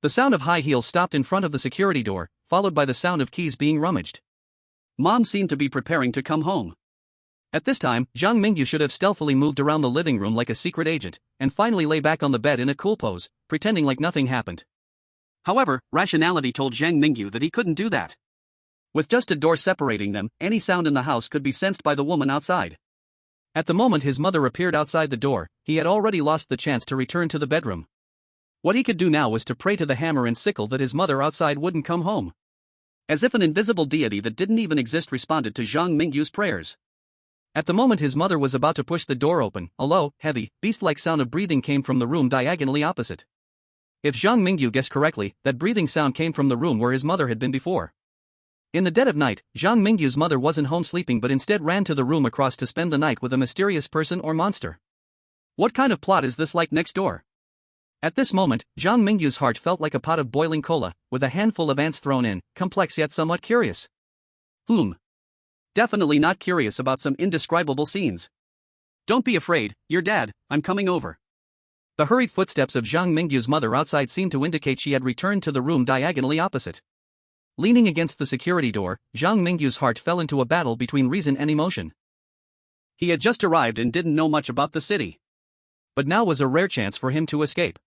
The sound of high heels stopped in front of the security door, followed by the sound of keys being rummaged. Mom seemed to be preparing to come home. At this time, Zhang Mingyu should have stealthily moved around the living room like a secret agent, and finally lay back on the bed in a cool pose, pretending like nothing happened. However, rationality told Zhang Mingyu that he couldn't do that. With just a door separating them, any sound in the house could be sensed by the woman outside. At the moment his mother appeared outside the door, he had already lost the chance to return to the bedroom. What he could do now was to pray to the hammer and sickle that his mother outside wouldn't come home. As if an invisible deity that didn't even exist responded to Zhang Mingyu's prayers. At the moment his mother was about to push the door open, a low, heavy, beast-like sound of breathing came from the room diagonally opposite. If Zhang Mingyu guessed correctly, that breathing sound came from the room where his mother had been before. In the dead of night, Zhang Mingyu's mother wasn't home sleeping but instead ran to the room across to spend the night with a mysterious person or monster. What kind of plot is this like next door? At this moment, Zhang Mingyu's heart felt like a pot of boiling cola, with a handful of ants thrown in, complex yet somewhat curious. Definitely not curious about some indescribable scenes. Don't be afraid, your dad, I'm coming over. The hurried footsteps of Zhang Mingyu's mother outside seemed to indicate she had returned to the room diagonally opposite. Leaning against the security door, Zhang Mingyu's heart fell into a battle between reason and emotion. He had just arrived and didn't know much about the city. But now was a rare chance for him to escape.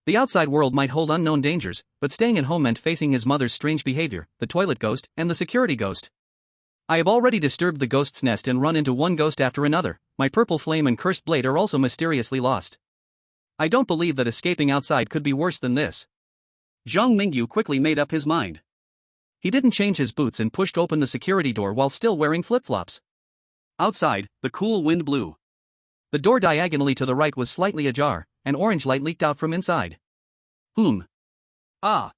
The outside world might hold unknown dangers, but staying at home meant facing his mother's strange behavior, the toilet ghost, and the security ghost. I have already disturbed the ghost's nest and run into one ghost after another, my purple flame and cursed blade are also mysteriously lost. I don't believe that escaping outside could be worse than this. Zhang Mingyu quickly made up his mind. He didn't change his boots and pushed open the security door while still wearing flip-flops. Outside, the cool wind blew. The door diagonally to the right was slightly ajar, and orange light leaked out from inside. Ah.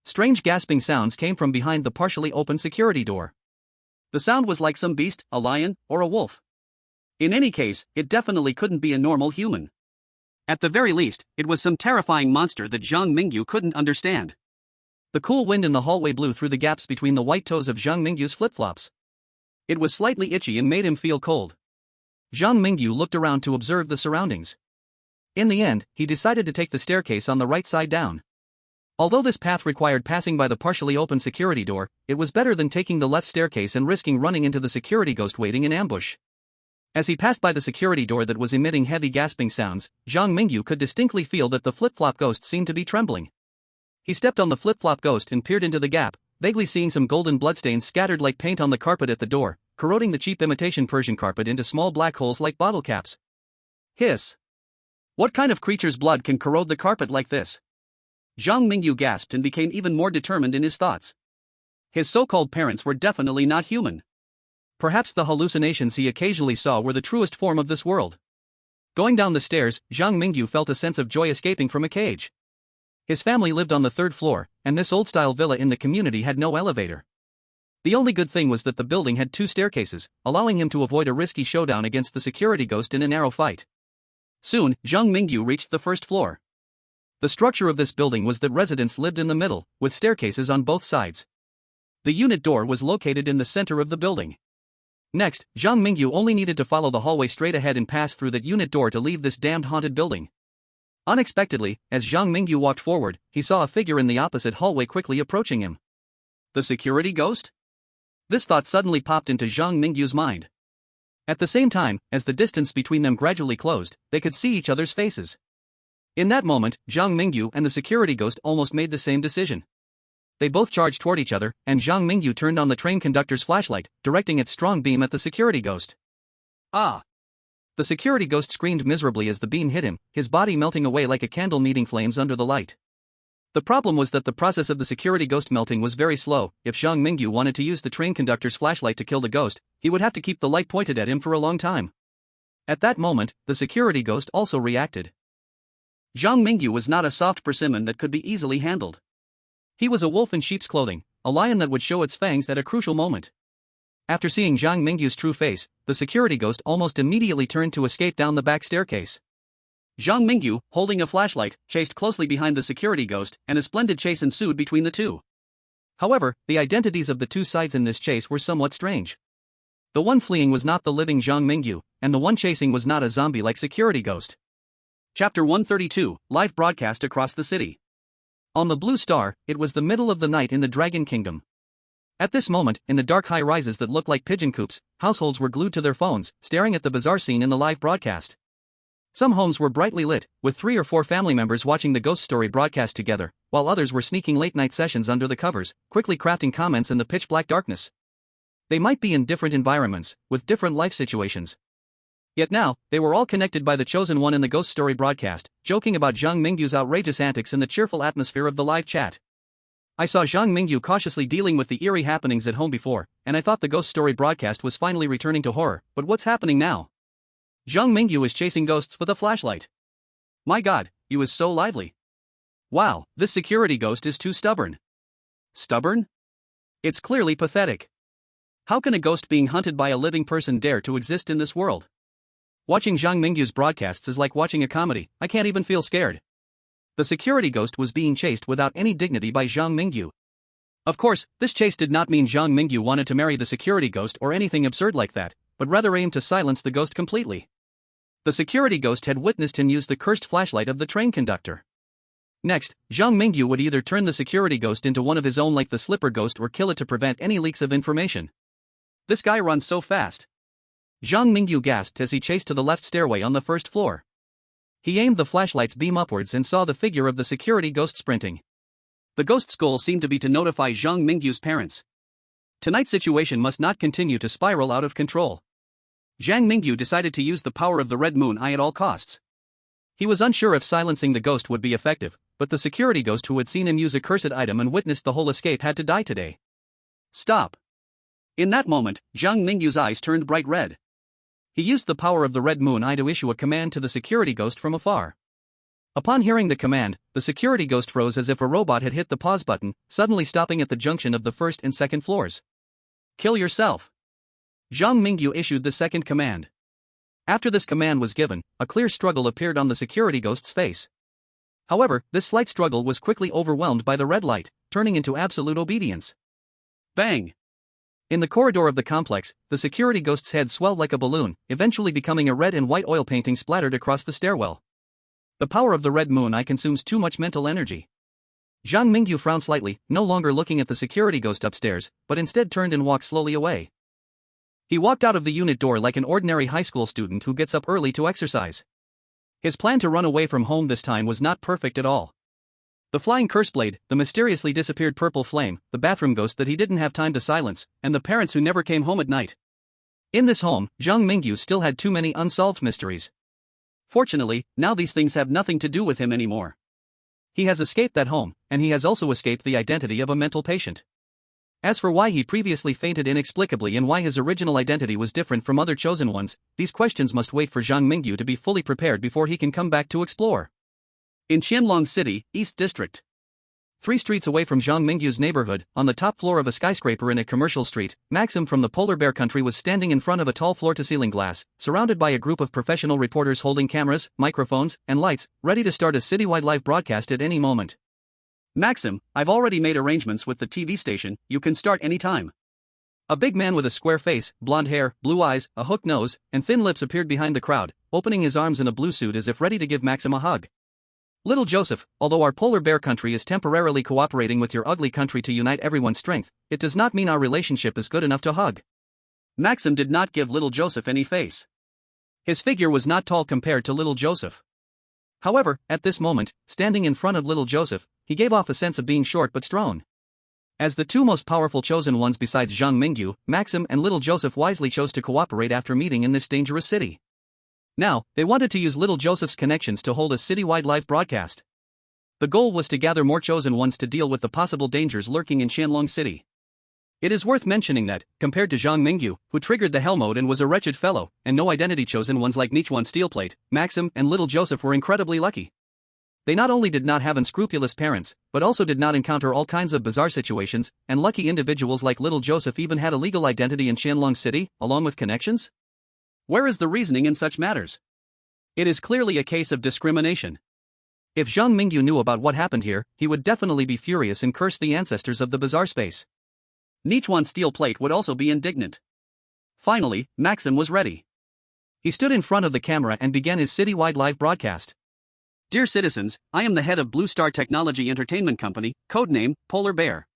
Strange gasping sounds came from behind the partially open security door. The sound was like some beast, a lion, or a wolf. In any case, it definitely couldn't be a normal human. At the very least, it was some terrifying monster that Zhang Mingyu couldn't understand. The cool wind in the hallway blew through the gaps between the white toes of Zhang Mingyu's flip-flops. It was slightly itchy and made him feel cold. Zhang Mingyu looked around to observe the surroundings. In the end, he decided to take the staircase on the right side down. Although this path required passing by the partially open security door, it was better than taking the left staircase and risking running into the security ghost waiting in ambush. As he passed by the security door that was emitting heavy gasping sounds, Zhang Mingyu could distinctly feel that the flip-flop ghost seemed to be trembling. He stepped on the flip-flop ghost and peered into the gap, vaguely seeing some golden bloodstains scattered like paint on the carpet at the door, corroding the cheap imitation Persian carpet into small black holes like bottle caps. Hiss! What kind of creature's blood can corrode the carpet like this? Zhang Mingyu gasped and became even more determined in his thoughts. His so-called parents were definitely not human. Perhaps the hallucinations he occasionally saw were the truest form of this world. Going down the stairs, Zhang Mingyu felt a sense of joy escaping from a cage. His family lived on the third floor, and this old-style villa in the community had no elevator. The only good thing was that the building had 2 staircases, allowing him to avoid a risky showdown against the security ghost in a narrow fight. Soon, Zhang Mingyu reached the first floor. The structure of this building was that residents lived in the middle, with staircases on both sides. The unit door was located in the center of the building. Next, Zhang Mingyu only needed to follow the hallway straight ahead and pass through that unit door to leave this damned haunted building. Unexpectedly, as Zhang Mingyu walked forward, he saw a figure in the opposite hallway quickly approaching him. The security ghost? This thought suddenly popped into Zhang Mingyu's mind. At the same time, as the distance between them gradually closed, they could see each other's faces. In that moment, Zhang Mingyu and the security ghost almost made the same decision. They both charged toward each other, and Zhang Mingyu turned on the train conductor's flashlight, directing its strong beam at the security ghost. Ah! The security ghost screamed miserably as the beam hit him, his body melting away like a candle meeting flames under the light. The problem was that the process of the security ghost melting was very slow. If Zhang Mingyu wanted to use the train conductor's flashlight to kill the ghost, he would have to keep the light pointed at him for a long time. At that moment, the security ghost also reacted. Zhang Mingyu was not a soft persimmon that could be easily handled. He was a wolf in sheep's clothing, a lion that would show its fangs at a crucial moment. After seeing Zhang Mingyu's true face, the security ghost almost immediately turned to escape down the back staircase. Zhang Mingyu, holding a flashlight, chased closely behind the security ghost, and a splendid chase ensued between the two. However, the identities of the two sides in this chase were somewhat strange. The one fleeing was not the living Zhang Mingyu, and the one chasing was not a zombie-like security ghost. Chapter 132, Live Broadcast Across the City. On the Blue Star, it was the middle of the night in the Dragon Kingdom. At this moment, in the dark high-rises that looked like pigeon coops, households were glued to their phones, staring at the bizarre scene in the live broadcast. Some homes were brightly lit, with 3 or 4 family members watching the ghost story broadcast together, while others were sneaking late-night sessions under the covers, quickly crafting comments in the pitch-black darkness. They might be in different environments, with different life situations. Yet now, they were all connected by the chosen one in the ghost story broadcast, joking about Zhang Mingyu's outrageous antics in the cheerful atmosphere of the live chat. I saw Zhang Mingyu cautiously dealing with the eerie happenings at home before, and I thought the ghost story broadcast was finally returning to horror, but what's happening now? Zhang Mingyu is chasing ghosts with a flashlight. My god, you is so lively. Wow, this security ghost is too stubborn. Stubborn? It's clearly pathetic. How can a ghost being hunted by a living person dare to exist in this world? Watching Zhang Mingyu's broadcasts is like watching a comedy. I can't even feel scared. The security ghost was being chased without any dignity by Zhang Mingyu. Of course, this chase did not mean Zhang Mingyu wanted to marry the security ghost or anything absurd like that, but rather aimed to silence the ghost completely. The security ghost had witnessed him use the cursed flashlight of the train conductor. Next, Zhang Mingyu would either turn the security ghost into one of his own like the slipper ghost or kill it to prevent any leaks of information. This guy runs so fast. Zhang Mingyu gasped as he chased to the left stairway on the first floor. He aimed the flashlight's beam upwards and saw the figure of the security ghost sprinting. The ghost's goal seemed to be to notify Zhang Mingyu's parents. Tonight's situation must not continue to spiral out of control. Zhang Mingyu decided to use the power of the red moon eye at all costs. He was unsure if silencing the ghost would be effective, but the security ghost who had seen him use a cursed item and witnessed the whole escape had to die today. Stop. In that moment, Zhang Mingyu's eyes turned bright red. He used the power of the red moon eye to issue a command to the security ghost from afar. Upon hearing the command, the security ghost froze as if a robot had hit the pause button, suddenly stopping at the junction of the first and second floors. Kill yourself. Zhang Mingyu issued the second command. After this command was given, a clear struggle appeared on the security ghost's face. However, this slight struggle was quickly overwhelmed by the red light, turning into absolute obedience. Bang! In the corridor of the complex, the security ghost's head swelled like a balloon, eventually becoming a red and white oil painting splattered across the stairwell. The power of the red moon eye consumes too much mental energy. Zhang Mingyu frowned slightly, no longer looking at the security ghost upstairs, but instead turned and walked slowly away. He walked out of the unit door like an ordinary high school student who gets up early to exercise. His plan to run away from home this time was not perfect at all. The flying curse blade, the mysteriously disappeared purple flame, the bathroom ghost that he didn't have time to silence, and the parents who never came home at night. In this home, Zhang Mingyu still had too many unsolved mysteries. Fortunately, now these things have nothing to do with him anymore. He has escaped that home, and he has also escaped the identity of a mental patient. As for why he previously fainted inexplicably and why his original identity was different from other chosen ones, these questions must wait for Zhang Mingyu to be fully prepared before he can come back to explore. In Qianlong City, East District. 3 streets away from Zhang Mingyu's neighborhood, on the top floor of a skyscraper in a commercial street, Maxim from the polar bear country was standing in front of a tall floor-to-ceiling glass, surrounded by a group of professional reporters holding cameras, microphones, and lights, ready to start a citywide live broadcast at any moment. Maxim, I've already made arrangements with the TV station, you can start anytime. A big man with a square face, blonde hair, blue eyes, a hooked nose, and thin lips appeared behind the crowd, opening his arms in a blue suit as if ready to give Maxim a hug. Little Joseph, although our polar bear country is temporarily cooperating with your ugly country to unite everyone's strength, it does not mean our relationship is good enough to hug. Maxim did not give little Joseph any face. His figure was not tall compared to little Joseph. However, at this moment, standing in front of little Joseph, he gave off a sense of being short but strong. As the 2 most powerful chosen ones besides Zhang Mingyu, Maxim and little Joseph wisely chose to cooperate after meeting in this dangerous city. Now, they wanted to use little Joseph's connections to hold a citywide live broadcast. The goal was to gather more chosen ones to deal with the possible dangers lurking in Qianlong City. It is worth mentioning that, compared to Zhang Mingyu, who triggered the hell mode and was a wretched fellow, and no identity chosen ones like Nichuan Steelplate, Maxim and little Joseph were incredibly lucky. They not only did not have unscrupulous parents, but also did not encounter all kinds of bizarre situations, and lucky individuals like little Joseph even had a legal identity in Qianlong City, along with connections? Where is the reasoning in such matters? It is clearly a case of discrimination. If Zhang Mingyu knew about what happened here, he would definitely be furious and curse the ancestors of the bizarre space. Nichuan Steelplate would also be indignant. Finally, Maxim was ready. He stood in front of the camera and began his citywide live broadcast. Dear citizens, I am the head of Blue Star Technology Entertainment Company, codename Polar Bear.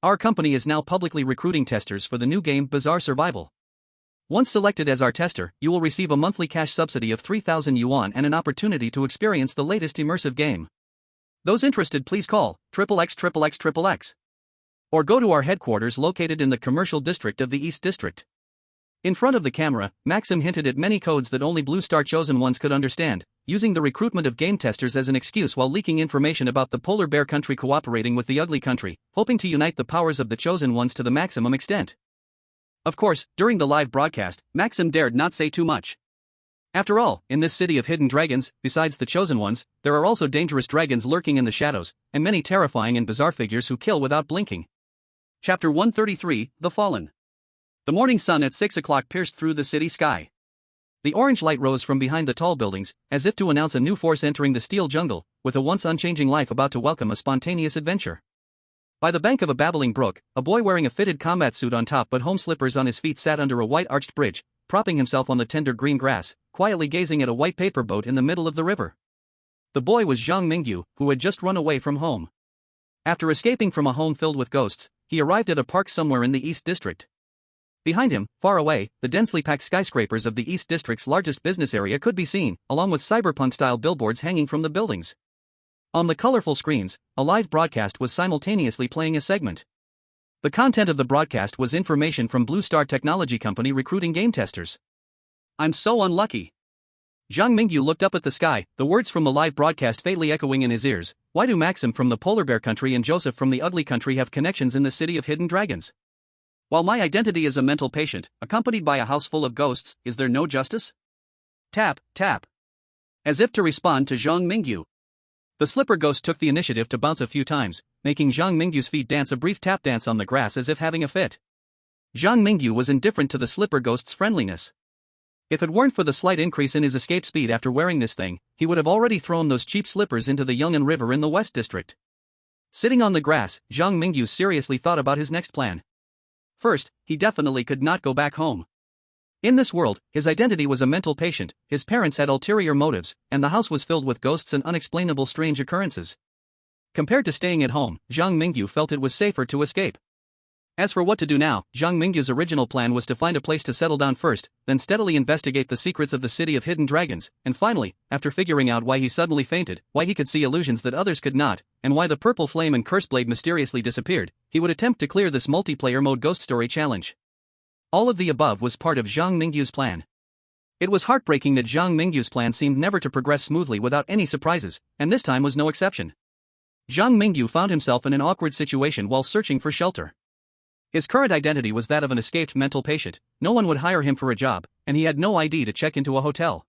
Our company is now publicly recruiting testers for the new game Bizarre Survival. Once selected as our tester, you will receive a monthly cash subsidy of 3,000 yuan and an opportunity to experience the latest immersive game. Those interested, please call XXXXXX. Or go to our headquarters located in the commercial district of the East District. In front of the camera, Maxim hinted at many codes that only Blue Star chosen ones could understand, using the recruitment of game testers as an excuse while leaking information about the polar bear country cooperating with the ugly country, hoping to unite the powers of the chosen ones to the maximum extent. Of course, during the live broadcast, Maxim dared not say too much. After all, in this city of hidden dragons, besides the chosen ones, there are also dangerous dragons lurking in the shadows, and many terrifying and bizarre figures who kill without blinking. Chapter 133, The Fallen. The morning sun at 6 o'clock pierced through the city sky. The orange light rose from behind the tall buildings, as if to announce a new force entering the steel jungle, with a once unchanging life about to welcome a spontaneous adventure. By the bank of a babbling brook, a boy wearing a fitted combat suit on top but home slippers on his feet sat under a white arched bridge, propping himself on the tender green grass, quietly gazing at a white paper boat in the middle of the river. The boy was Zhang Mingyu, who had just run away from home. After escaping from a home filled with ghosts, he arrived at a park somewhere in the East District. Behind him, far away, the densely packed skyscrapers of the East District's largest business area could be seen, along with cyberpunk-style billboards hanging from the buildings. On the colorful screens, a live broadcast was simultaneously playing a segment. The content of the broadcast was information from Blue Star Technology Company recruiting game testers. I'm so unlucky. Zhang Mingyu looked up at the sky, the words from the live broadcast faintly echoing in his ears. Why do Maxim from the polar bear country and Joseph from the ugly country have connections in the city of hidden dragons? While my identity is a mental patient, accompanied by a house full of ghosts, is there no justice? Tap, tap. As if to respond to Zhang Mingyu. The slipper ghost took the initiative to bounce a few times, making Zhang Mingyu's feet dance a brief tap dance on the grass as if having a fit. Zhang Mingyu was indifferent to the slipper ghost's friendliness. If it weren't for the slight increase in his escape speed after wearing this thing, he would have already thrown those cheap slippers into the Yong'an River in the West District. Sitting on the grass, Zhang Mingyu seriously thought about his next plan. First, he definitely could not go back home. In this world, his identity was a mental patient, his parents had ulterior motives, and the house was filled with ghosts and unexplainable strange occurrences. Compared to staying at home, Zhang Mingyu felt it was safer to escape. As for what to do now, Zhang Mingyu's original plan was to find a place to settle down first, then steadily investigate the secrets of the city of hidden dragons, and finally, after figuring out why he suddenly fainted, why he could see illusions that others could not, and why the purple flame and curse blade mysteriously disappeared, he would attempt to clear this multiplayer mode ghost story challenge. All of the above was part of Zhang Mingyu's plan. It was heartbreaking that Zhang Mingyu's plan seemed never to progress smoothly without any surprises, and this time was no exception. Zhang Mingyu found himself in an awkward situation while searching for shelter. His current identity was that of an escaped mental patient. No one would hire him for a job, and he had no ID to check into a hotel.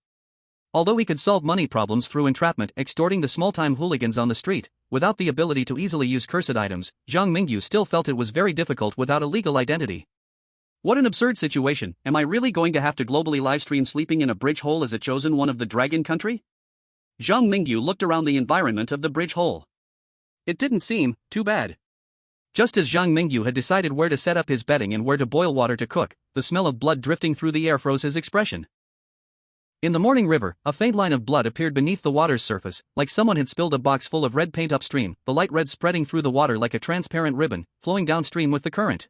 Although he could solve money problems through entrapment, extorting the small-time hooligans on the street, without the ability to easily use cursed items, Zhang Mingyu still felt it was very difficult without a legal identity. What an absurd situation. Am I really going to have to globally livestream sleeping in a bridge hole as a chosen one of the dragon country? Zhang Mingyu looked around the environment of the bridge hole. It didn't seem too bad. Just as Zhang Mingyu had decided where to set up his bedding and where to boil water to cook, the smell of blood drifting through the air froze his expression. In the morning river, a faint line of blood appeared beneath the water's surface, like someone had spilled a box full of red paint upstream, the light red spreading through the water like a transparent ribbon, flowing downstream with the current.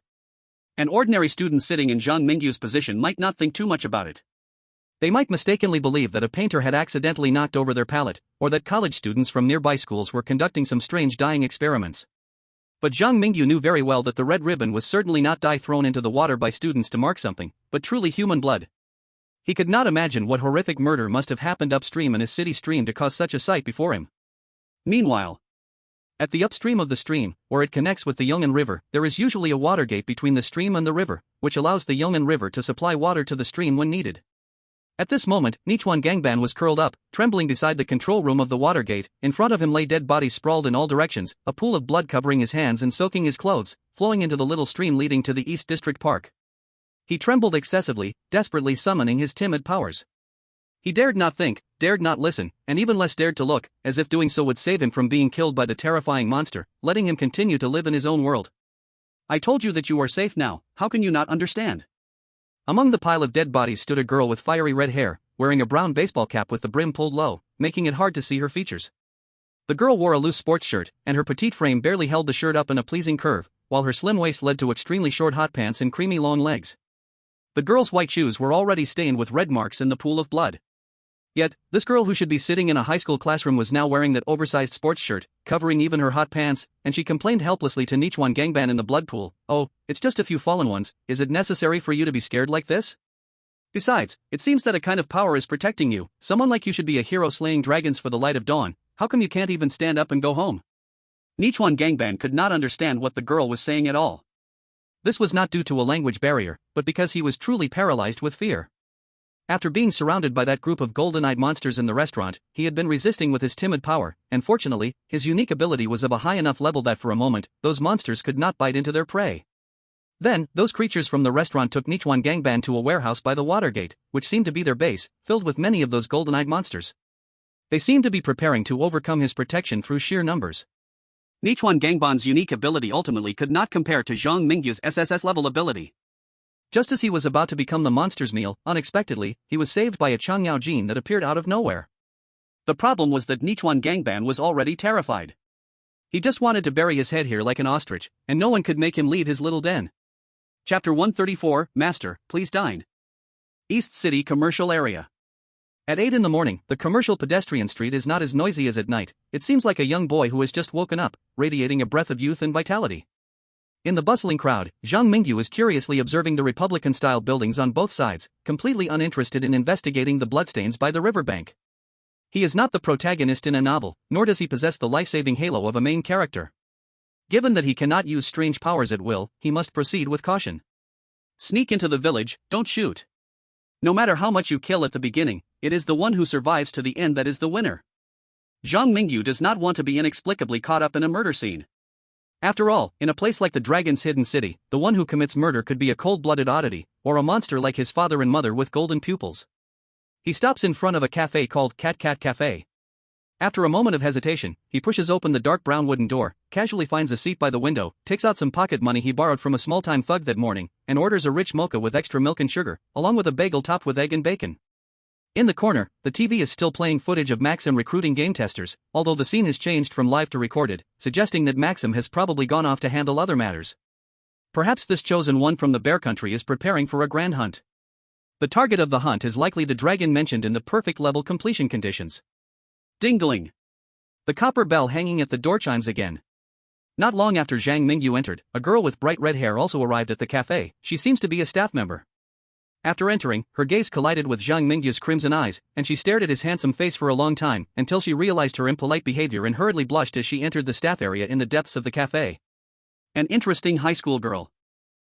An ordinary student sitting in Zhang Mingyu's position might not think too much about it. They might mistakenly believe that a painter had accidentally knocked over their palette, or that college students from nearby schools were conducting some strange dyeing experiments. But Zhang Mingyu knew very well that the red ribbon was certainly not dye thrown into the water by students to mark something, but truly human blood. He could not imagine what horrific murder must have happened upstream in a city stream to cause such a sight before him. Meanwhile, at the upstream of the stream, where it connects with the Yong'an River, there is usually a water gate between the stream and the river, which allows the Yong'an River to supply water to the stream when needed. At this moment, Nichuan Gangban was curled up, trembling beside the control room of the water gate. In front of him lay dead bodies sprawled in all directions, a pool of blood covering his hands and soaking his clothes, flowing into the little stream leading to the East District Park. He trembled excessively, desperately summoning his timid powers. He dared not think, dared not listen, and even less dared to look, as if doing so would save him from being killed by the terrifying monster, letting him continue to live in his own world. I told you that you are safe now, how can you not understand? Among the pile of dead bodies stood a girl with fiery red hair, wearing a brown baseball cap with the brim pulled low, making it hard to see her features. The girl wore a loose sports shirt, and her petite frame barely held the shirt up in a pleasing curve, while her slim waist led to extremely short hot pants and creamy long legs. The girl's white shoes were already stained with red marks in the pool of blood. Yet, this girl who should be sitting in a high school classroom was now wearing that oversized sports shirt, covering even her hot pants, and she complained helplessly to Nichuan Gangban in the blood pool, "Oh, it's just a few fallen ones, is it necessary for you to be scared like this? Besides, it seems that a kind of power is protecting you, someone like you should be a hero slaying dragons for the light of dawn, how come you can't even stand up and go home?" Nichuan Gangban could not understand what the girl was saying at all. This was not due to a language barrier, but because he was truly paralyzed with fear. After being surrounded by that group of golden-eyed monsters in the restaurant, he had been resisting with his timid power, and fortunately, his unique ability was of a high enough level that for a moment, those monsters could not bite into their prey. Then, those creatures from the restaurant took Nichuan Gangban to a warehouse by the water gate, which seemed to be their base, filled with many of those golden-eyed monsters. They seemed to be preparing to overcome his protection through sheer numbers. Nichuan Gangban's unique ability ultimately could not compare to Zhang Mingyu's SSS-level ability. Just as he was about to become the monster's meal, unexpectedly, he was saved by a Changyao gene that appeared out of nowhere. The problem was that Nichuan Gangban was already terrified. He just wanted to bury his head here like an ostrich, and no one could make him leave his little den. Chapter 134, Master, please dine. East City Commercial Area. At 8 in the morning, the commercial pedestrian street is not as noisy as at night. It seems like a young boy who has just woken up, radiating a breath of youth and vitality. In the bustling crowd, Zhang Mingyu is curiously observing the Republican-style buildings on both sides, completely uninterested in investigating the bloodstains by the riverbank. He is not the protagonist in a novel, nor does he possess the life-saving halo of a main character. Given that he cannot use strange powers at will, he must proceed with caution. Sneak into the village, don't shoot. No matter how much you kill at the beginning, it is the one who survives to the end that is the winner. Zhang Mingyu does not want to be inexplicably caught up in a murder scene. After all, in a place like the Dragon's Hidden City, the one who commits murder could be a cold-blooded oddity, or a monster like his father and mother with golden pupils. He stops in front of a cafe called Cat Cat Cafe. After a moment of hesitation, he pushes open the dark brown wooden door, casually finds a seat by the window, takes out some pocket money he borrowed from a small-time thug that morning, and orders a rich mocha with extra milk and sugar, along with a bagel topped with egg and bacon. In the corner, the TV is still playing footage of Maxim recruiting game testers, although the scene has changed from live to recorded, suggesting that Maxim has probably gone off to handle other matters. Perhaps this chosen one from the bear country is preparing for a grand hunt. The target of the hunt is likely the dragon mentioned in the perfect level completion conditions. Ding-dling. The copper bell hanging at the door chimes again. Not long after Zhang Mingyu entered, a girl with bright red hair also arrived at the cafe. She seems to be a staff member. After entering, her gaze collided with Zhang Mingyu's crimson eyes, and she stared at his handsome face for a long time, until she realized her impolite behavior and hurriedly blushed as she entered the staff area in the depths of the cafe. An interesting high school girl.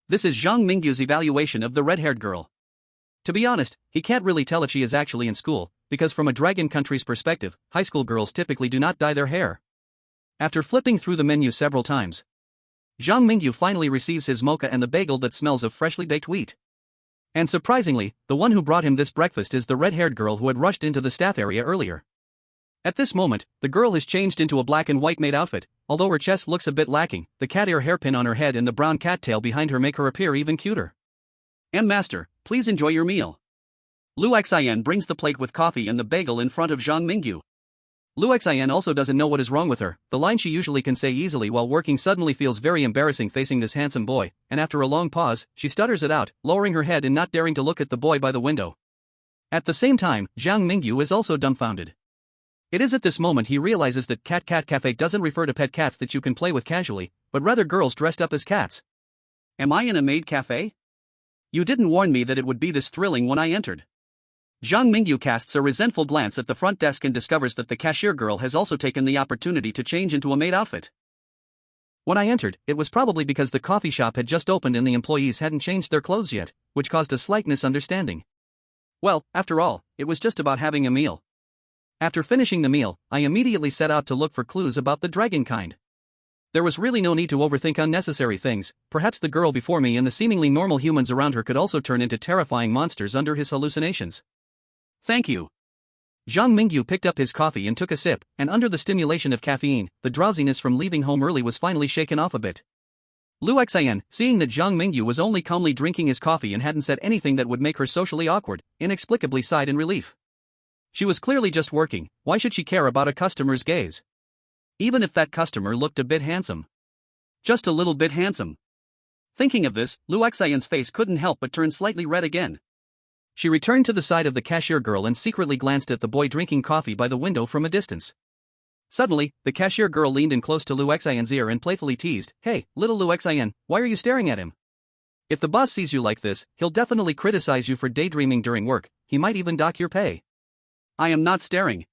This is Zhang Mingyu's evaluation of the red-haired girl. To be honest, he can't really tell if she is actually in school, because from a dragon country's perspective, high school girls typically do not dye their hair. After flipping through the menu several times, Zhang Mingyu finally receives his mocha and the bagel that smells of freshly baked wheat. And surprisingly, the one who brought him this breakfast is the red-haired girl who had rushed into the staff area earlier. At this moment, the girl has changed into a black and white maid outfit, although her chest looks a bit lacking, the cat ear hairpin on her head and the brown cat tail behind her make her appear even cuter. Master, please enjoy your meal. Lu Xian brings the plate with coffee and the bagel in front of Zhang Mingyu. Lu Xian also doesn't know what is wrong with her, the line she usually can say easily while working suddenly feels very embarrassing facing this handsome boy, and after a long pause, she stutters it out, lowering her head and not daring to look at the boy by the window. At the same time, Zhang Mingyu is also dumbfounded. It is at this moment he realizes that Cat Cafe doesn't refer to pet cats that you can play with casually, but rather girls dressed up as cats. Am I in a maid cafe? You didn't warn me that it would be this thrilling when I entered. Zhang Mingyu casts a resentful glance at the front desk and discovers that the cashier girl has also taken the opportunity to change into a maid outfit. When I entered, it was probably because the coffee shop had just opened and the employees hadn't changed their clothes yet, which caused a slight misunderstanding. Well, after all, it was just about having a meal. After finishing the meal, I immediately set out to look for clues about the dragon kind. There was really no need to overthink unnecessary things, perhaps the girl before me and the seemingly normal humans around her could also turn into terrifying monsters under his hallucinations. Thank you. Zhang Mingyu picked up his coffee and took a sip, and under the stimulation of caffeine, the drowsiness from leaving home early was finally shaken off a bit. Lu Xian, seeing that Zhang Mingyu was only calmly drinking his coffee and hadn't said anything that would make her socially awkward, inexplicably sighed in relief. She was clearly just working, why should she care about a customer's gaze? Even if that customer looked a bit handsome. Just a little bit handsome. Thinking of this, Lu Xian's face couldn't help but turn slightly red again. She returned to the side of the cashier girl and secretly glanced at the boy drinking coffee by the window from a distance. Suddenly, the cashier girl leaned in close to Lu Xian's ear and playfully teased, "Hey, little Lu Xian, why are you staring at him? If the boss sees you like this, he'll definitely criticize you for daydreaming during work, he might even dock your pay." I am not staring.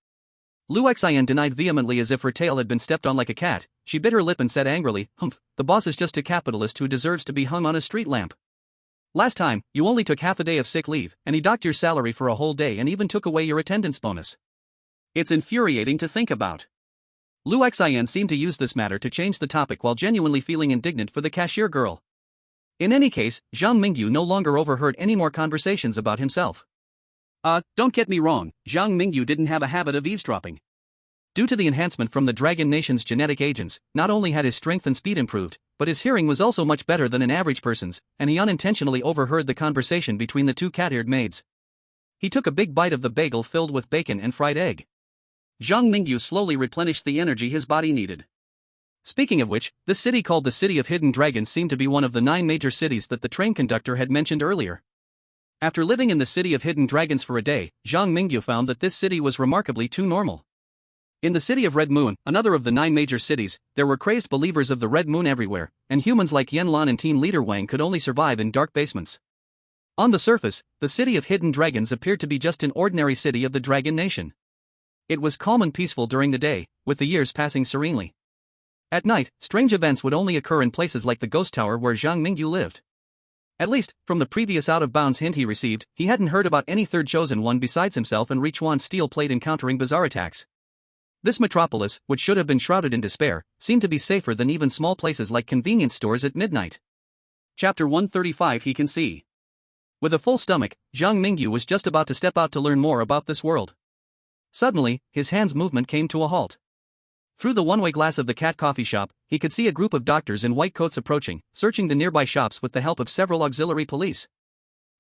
Lu Xian denied vehemently as if her tail had been stepped on like a cat. She bit her lip and said angrily, "Humph, the boss is just a capitalist who deserves to be hung on a street lamp. Last time, you only took half a day of sick leave, and he docked your salary for a whole day and even took away your attendance bonus. It's infuriating to think about." Lu Xian seemed to use this matter to change the topic while genuinely feeling indignant for the cashier girl. In any case, Zhang Mingyu no longer overheard any more conversations about himself. Don't get me wrong, Zhang Mingyu didn't have a habit of eavesdropping. Due to the enhancement from the Dragon Nation's genetic agents, not only had his strength and speed improved, but his hearing was also much better than an average person's, and he unintentionally overheard the conversation between the two cat-eared maids. He took a big bite of the bagel filled with bacon and fried egg. Zhang Mingyu slowly replenished the energy his body needed. Speaking of which, this city called the City of Hidden Dragons seemed to be one of the 9 major cities that the train conductor had mentioned earlier. After living in the City of Hidden Dragons for a day, Zhang Mingyu found that this city was remarkably too normal. In the City of Red Moon, another of the 9 major cities, there were crazed believers of the Red Moon everywhere, and humans like Yanlan and team leader Wang could only survive in dark basements. On the surface, the City of Hidden Dragons appeared to be just an ordinary city of the Dragon Nation. It was calm and peaceful during the day, with the years passing serenely. At night, strange events would only occur in places like the Ghost Tower where Zhang Mingyu lived. At least, from the previous out-of-bounds hint he received, he hadn't heard about any third chosen one besides himself and Richuan's steel plate encountering bizarre attacks. This metropolis, which should have been shrouded in despair, seemed to be safer than even small places like convenience stores at midnight. Chapter 135 He Can See. With a full stomach, Zhang Mingyu was just about to step out to learn more about this world. Suddenly, his hand's movement came to a halt. Through the one-way glass of the cat coffee shop, he could see a group of doctors in white coats approaching, searching the nearby shops with the help of several auxiliary police.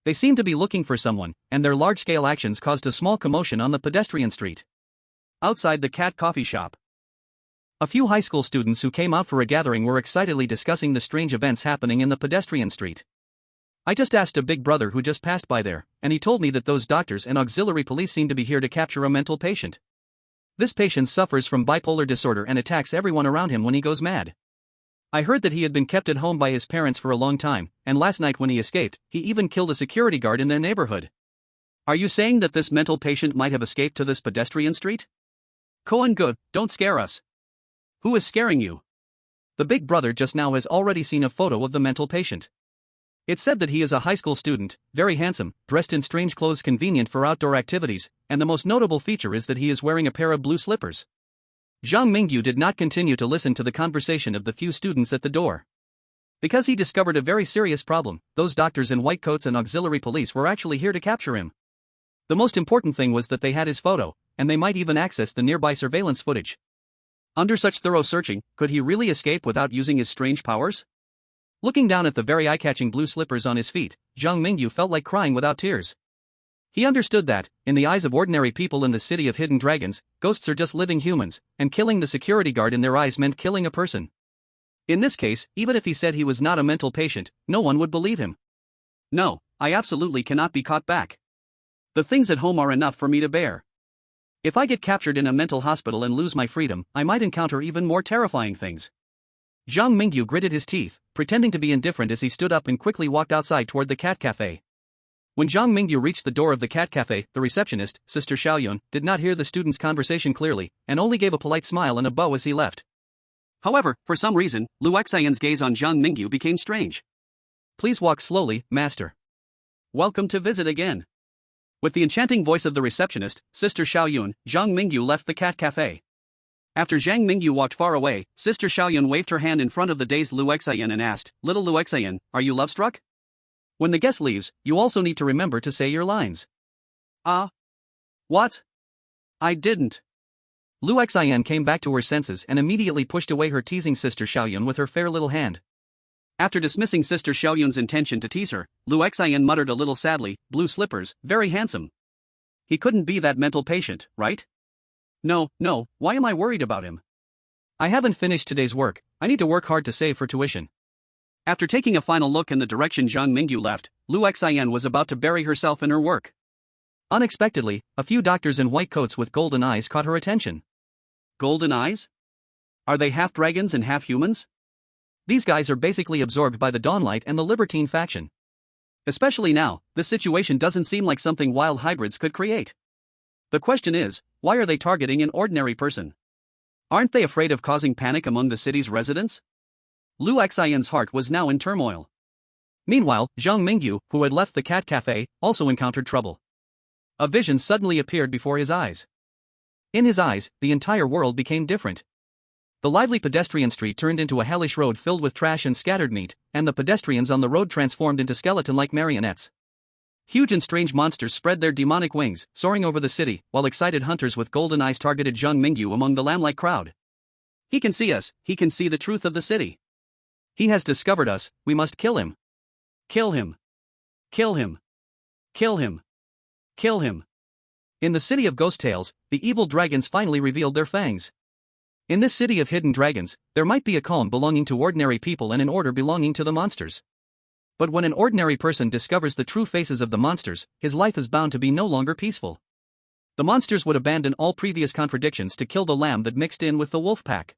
They seemed to be looking for someone, and their large-scale actions caused a small commotion on the pedestrian street. Outside the cat coffee shop, a few high school students who came out for a gathering were excitedly discussing the strange events happening in the pedestrian street. I just asked a big brother who just passed by there, and he told me that those doctors and auxiliary police seem to be here to capture a mental patient. This patient suffers from bipolar disorder and attacks everyone around him when he goes mad. I heard that he had been kept at home by his parents for a long time, and last night when he escaped, he even killed a security guard in their neighborhood. Are you saying that this mental patient might have escaped to this pedestrian street? Koen good, don't scare us. Who is scaring you? The big brother just now has already seen a photo of the mental patient. It's said that he is a high school student, very handsome, dressed in strange clothes convenient for outdoor activities, and the most notable feature is that he is wearing a pair of blue slippers. Zhang Mingyu did not continue to listen to the conversation of the few students at the door. Because he discovered a very serious problem, those doctors in white coats and auxiliary police were actually here to capture him. The most important thing was that they had his photo, and they might even access the nearby surveillance footage. Under such thorough searching, could he really escape without using his strange powers? Looking down at the very eye-catching blue slippers on his feet, Zhang Mingyu felt like crying without tears. He understood that, in the eyes of ordinary people in the city of hidden dragons, ghosts are just living humans, and killing the security guard in their eyes meant killing a person. In this case, even if he said he was not a mental patient, no one would believe him. No, I absolutely cannot be caught back. The things at home are enough for me to bear. If I get captured in a mental hospital and lose my freedom, I might encounter even more terrifying things. Zhang Mingyu gritted his teeth, pretending to be indifferent as he stood up and quickly walked outside toward the cat cafe. When Zhang Mingyu reached the door of the cat cafe, the receptionist, Sister Xiaoyun, did not hear the students' conversation clearly, and only gave a polite smile and a bow as he left. However, for some reason, Lu Xian's gaze on Zhang Mingyu became strange. Please walk slowly, master. Welcome to visit again. With the enchanting voice of the receptionist, Sister Xiaoyun, Zhang Mingyu left the cat cafe. After Zhang Mingyu walked far away, Sister Xiaoyun waved her hand in front of the dazed Lu Xian and asked, "Little Lu Xian, are you love-struck? When the guest leaves, you also need to remember to say your lines." What? I didn't. Lu Xian came back to her senses and immediately pushed away her teasing Sister Xiaoyun with her fair little hand. After dismissing Sister Xiaoyun's intention to tease her, Lu Xian muttered a little sadly, "Blue slippers, very handsome. He couldn't be that mental patient, right? No, why am I worried about him? I haven't finished today's work, I need to work hard to save for tuition." After taking a final look in the direction Zhang Mingyu left, Lu Xian was about to bury herself in her work. Unexpectedly, a few doctors in white coats with golden eyes caught her attention. Golden eyes? Are they half dragons and half humans? These guys are basically absorbed by the Dawnlight and the Libertine faction. Especially now, this situation doesn't seem like something wild hybrids could create. The question is, why are they targeting an ordinary person? Aren't they afraid of causing panic among the city's residents? Lu Xian's heart was now in turmoil. Meanwhile, Zhang Mingyu, who had left the cat cafe, also encountered trouble. A vision suddenly appeared before his eyes. In his eyes, the entire world became different. The lively pedestrian street turned into a hellish road filled with trash and scattered meat, and the pedestrians on the road transformed into skeleton-like marionettes. Huge and strange monsters spread their demonic wings, soaring over the city, while excited hunters with golden eyes targeted Zhang Mingyu among the lamb-like crowd. He can see us, he can see the truth of the city. He has discovered us, we must kill him. Kill him. Kill him. Kill him. Kill him. In the city of ghost tales, the evil dragons finally revealed their fangs. In this city of hidden dragons, there might be a calm belonging to ordinary people and an order belonging to the monsters. But when an ordinary person discovers the true faces of the monsters, his life is bound to be no longer peaceful. The monsters would abandon all previous contradictions to kill the lamb that mixed in with the wolf pack.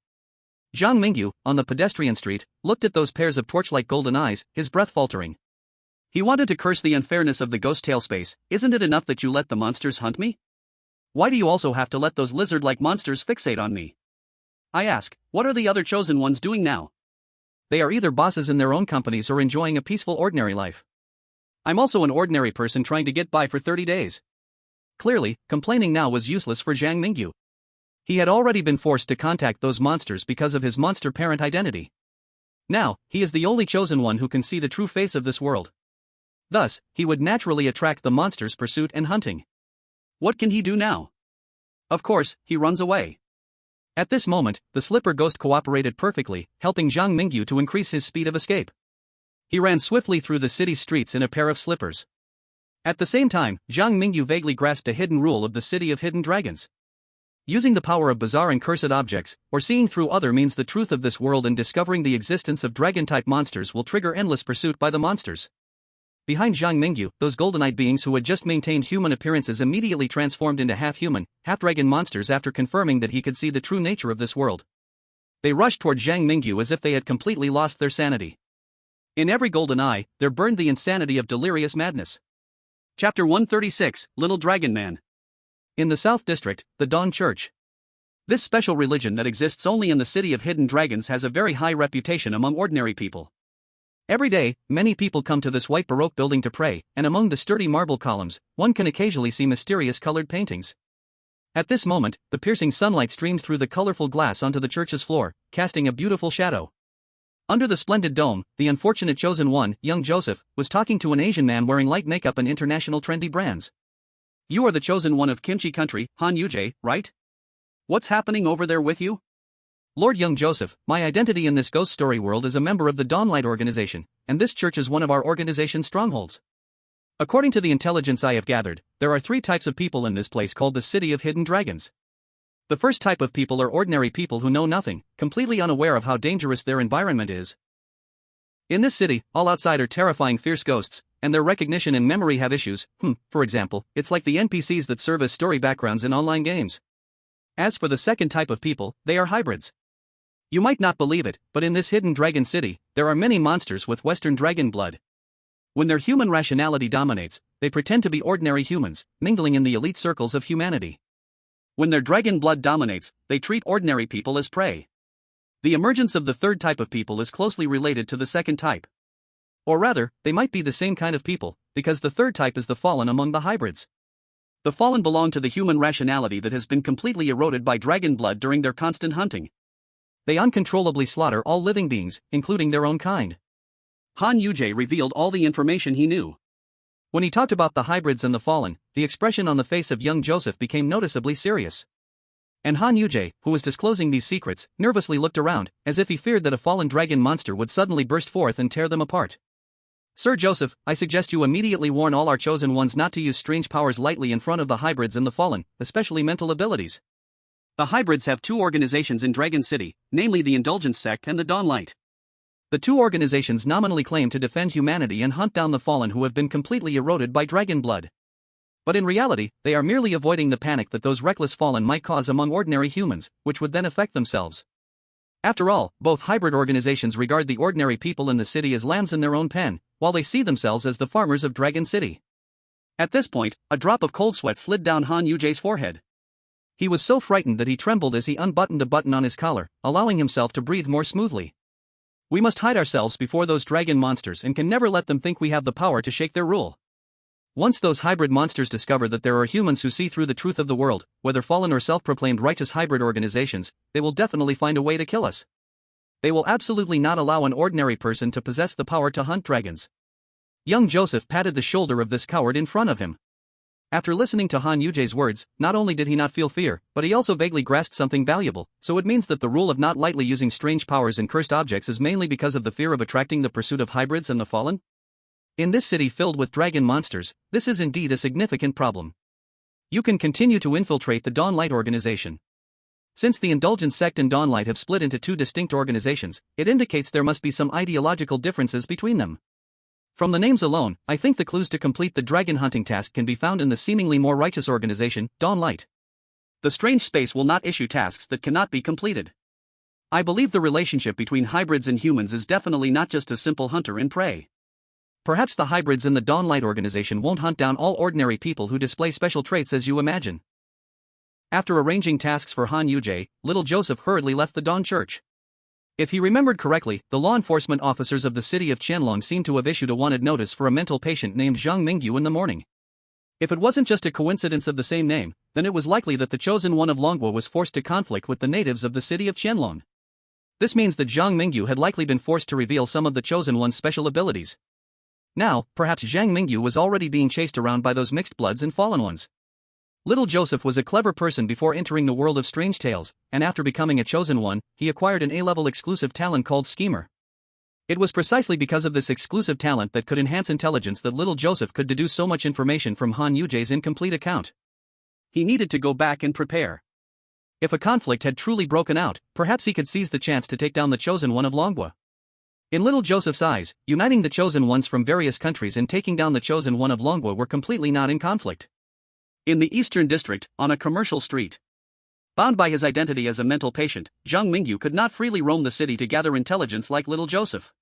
Zhang Mingyu, on the pedestrian street, looked at those pairs of torch-like golden eyes, his breath faltering. He wanted to curse the unfairness of the ghost tale space. Isn't it enough that you let the monsters hunt me? Why do you also have to let those lizard-like monsters fixate on me? I ask, what are the other chosen ones doing now? They are either bosses in their own companies or enjoying a peaceful ordinary life. I'm also an ordinary person trying to get by for 30 days. Clearly, complaining now was useless for Zhang Mingyu. He had already been forced to contact those monsters because of his monster parent identity. Now, he is the only chosen one who can see the true face of this world. Thus, he would naturally attract the monsters' pursuit and hunting. What can he do now? Of course, he runs away. At this moment, the slipper ghost cooperated perfectly, helping Zhang Mingyu to increase his speed of escape. He ran swiftly through the city's streets in a pair of slippers. At the same time, Zhang Mingyu vaguely grasped a hidden rule of the city of hidden dragons. Using the power of bizarre and cursed objects, or seeing through other means the truth of this world and discovering the existence of dragon-type monsters will trigger endless pursuit by the monsters. Behind Zhang Mingyu, those golden-eyed beings who had just maintained human appearances immediately transformed into half-human, half-dragon monsters after confirming that he could see the true nature of this world. They rushed toward Zhang Mingyu as if they had completely lost their sanity. In every golden eye, there burned the insanity of delirious madness. Chapter 136, Little Dragon Man. In the South District, the Dawn Church. This special religion that exists only in the city of hidden dragons has a very high reputation among ordinary people. Every day, many people come to this white Baroque building to pray, and among the sturdy marble columns, one can occasionally see mysterious colored paintings. At this moment, the piercing sunlight streamed through the colorful glass onto the church's floor, casting a beautiful shadow. Under the splendid dome, the unfortunate chosen one, young Joseph, was talking to an Asian man wearing light makeup and international trendy brands. "You are the chosen one of Kimchi country, Han Yujie, right? What's happening over there with you?" "Lord Young Joseph, my identity in this ghost story world is a member of the Dawnlight organization, and this church is one of our organization's strongholds. According to the intelligence I have gathered, there are 3 types of people in this place called the City of Hidden Dragons. The first type of people are ordinary people who know nothing, completely unaware of how dangerous their environment is. In this city, all outside are terrifying fierce ghosts, and their recognition and memory have issues. For example, it's like the NPCs that serve as story backgrounds in online games. As for the second type of people, they are hybrids. You might not believe it, but in this hidden dragon city, there are many monsters with Western dragon blood. When their human rationality dominates, they pretend to be ordinary humans, mingling in the elite circles of humanity. When their dragon blood dominates, they treat ordinary people as prey. The emergence of the third type of people is closely related to the second type. Or rather, they might be the same kind of people, because the third type is the fallen among the hybrids. The fallen belong to the human rationality that has been completely eroded by dragon blood during their constant hunting. They uncontrollably slaughter all living beings, including their own kind. Han Yujie revealed all the information he knew. When he talked about the hybrids and the fallen, the expression on the face of young Joseph became noticeably serious. And Han Yujie, who was disclosing these secrets, nervously looked around, as if he feared that a fallen dragon monster would suddenly burst forth and tear them apart. "Sir Joseph, I suggest you immediately warn all our chosen ones not to use strange powers lightly in front of the hybrids and the fallen, especially mental abilities. The hybrids have 2 organizations in Dragon City, namely the Indulgence Sect and the Dawnlight. The 2 organizations nominally claim to defend humanity and hunt down the fallen who have been completely eroded by dragon blood. But in reality, they are merely avoiding the panic that those reckless fallen might cause among ordinary humans, which would then affect themselves. After all, both hybrid organizations regard the ordinary people in the city as lambs in their own pen, while they see themselves as the farmers of Dragon City." At this point, a drop of cold sweat slid down Han Yujie's forehead. He was so frightened that he trembled as he unbuttoned a button on his collar, allowing himself to breathe more smoothly. "We must hide ourselves before those dragon monsters and can never let them think we have the power to shake their rule. Once those hybrid monsters discover that there are humans who see through the truth of the world, whether fallen or self-proclaimed righteous hybrid organizations, they will definitely find a way to kill us. They will absolutely not allow an ordinary person to possess the power to hunt dragons." Young Joseph patted the shoulder of this coward in front of him. After listening to Han Yujie's words, not only did he not feel fear, but he also vaguely grasped something valuable. So it means that the rule of not lightly using strange powers and cursed objects is mainly because of the fear of attracting the pursuit of hybrids and the fallen? In this city filled with dragon monsters, this is indeed a significant problem. You can continue to infiltrate the Dawnlight organization. Since the Indulgence Sect and Dawnlight have split into 2 distinct organizations, it indicates there must be some ideological differences between them. From the names alone, I think the clues to complete the dragon hunting task can be found in the seemingly more righteous organization, Dawnlight. The strange space will not issue tasks that cannot be completed. I believe the relationship between hybrids and humans is definitely not just a simple hunter and prey. Perhaps the hybrids in the Dawnlight organization won't hunt down all ordinary people who display special traits as you imagine. After arranging tasks for Han Yujie, little Joseph hurriedly left the Dawn Church. If he remembered correctly, the law enforcement officers of the city of Qianlong seemed to have issued a wanted notice for a mental patient named Zhang Mingyu in the morning. If it wasn't just a coincidence of the same name, then it was likely that the chosen one of Longhua was forced to conflict with the natives of the city of Qianlong. This means that Zhang Mingyu had likely been forced to reveal some of the chosen one's special abilities. Now, perhaps Zhang Mingyu was already being chased around by those mixed bloods and fallen ones. Little Joseph was a clever person before entering the world of strange tales, and after becoming a chosen one, he acquired an A-level exclusive talent called Schemer. It was precisely because of this exclusive talent that could enhance intelligence that little Joseph could deduce so much information from Han Yujie's incomplete account. He needed to go back and prepare. If a conflict had truly broken out, perhaps he could seize the chance to take down the chosen one of Longhua. In little Joseph's eyes, uniting the chosen ones from various countries and taking down the chosen one of Longhua were completely not in conflict. In the Eastern District, on a commercial street. Bound by his identity as a mental patient, Zhang Mingyu could not freely roam the city to gather intelligence like little Joseph.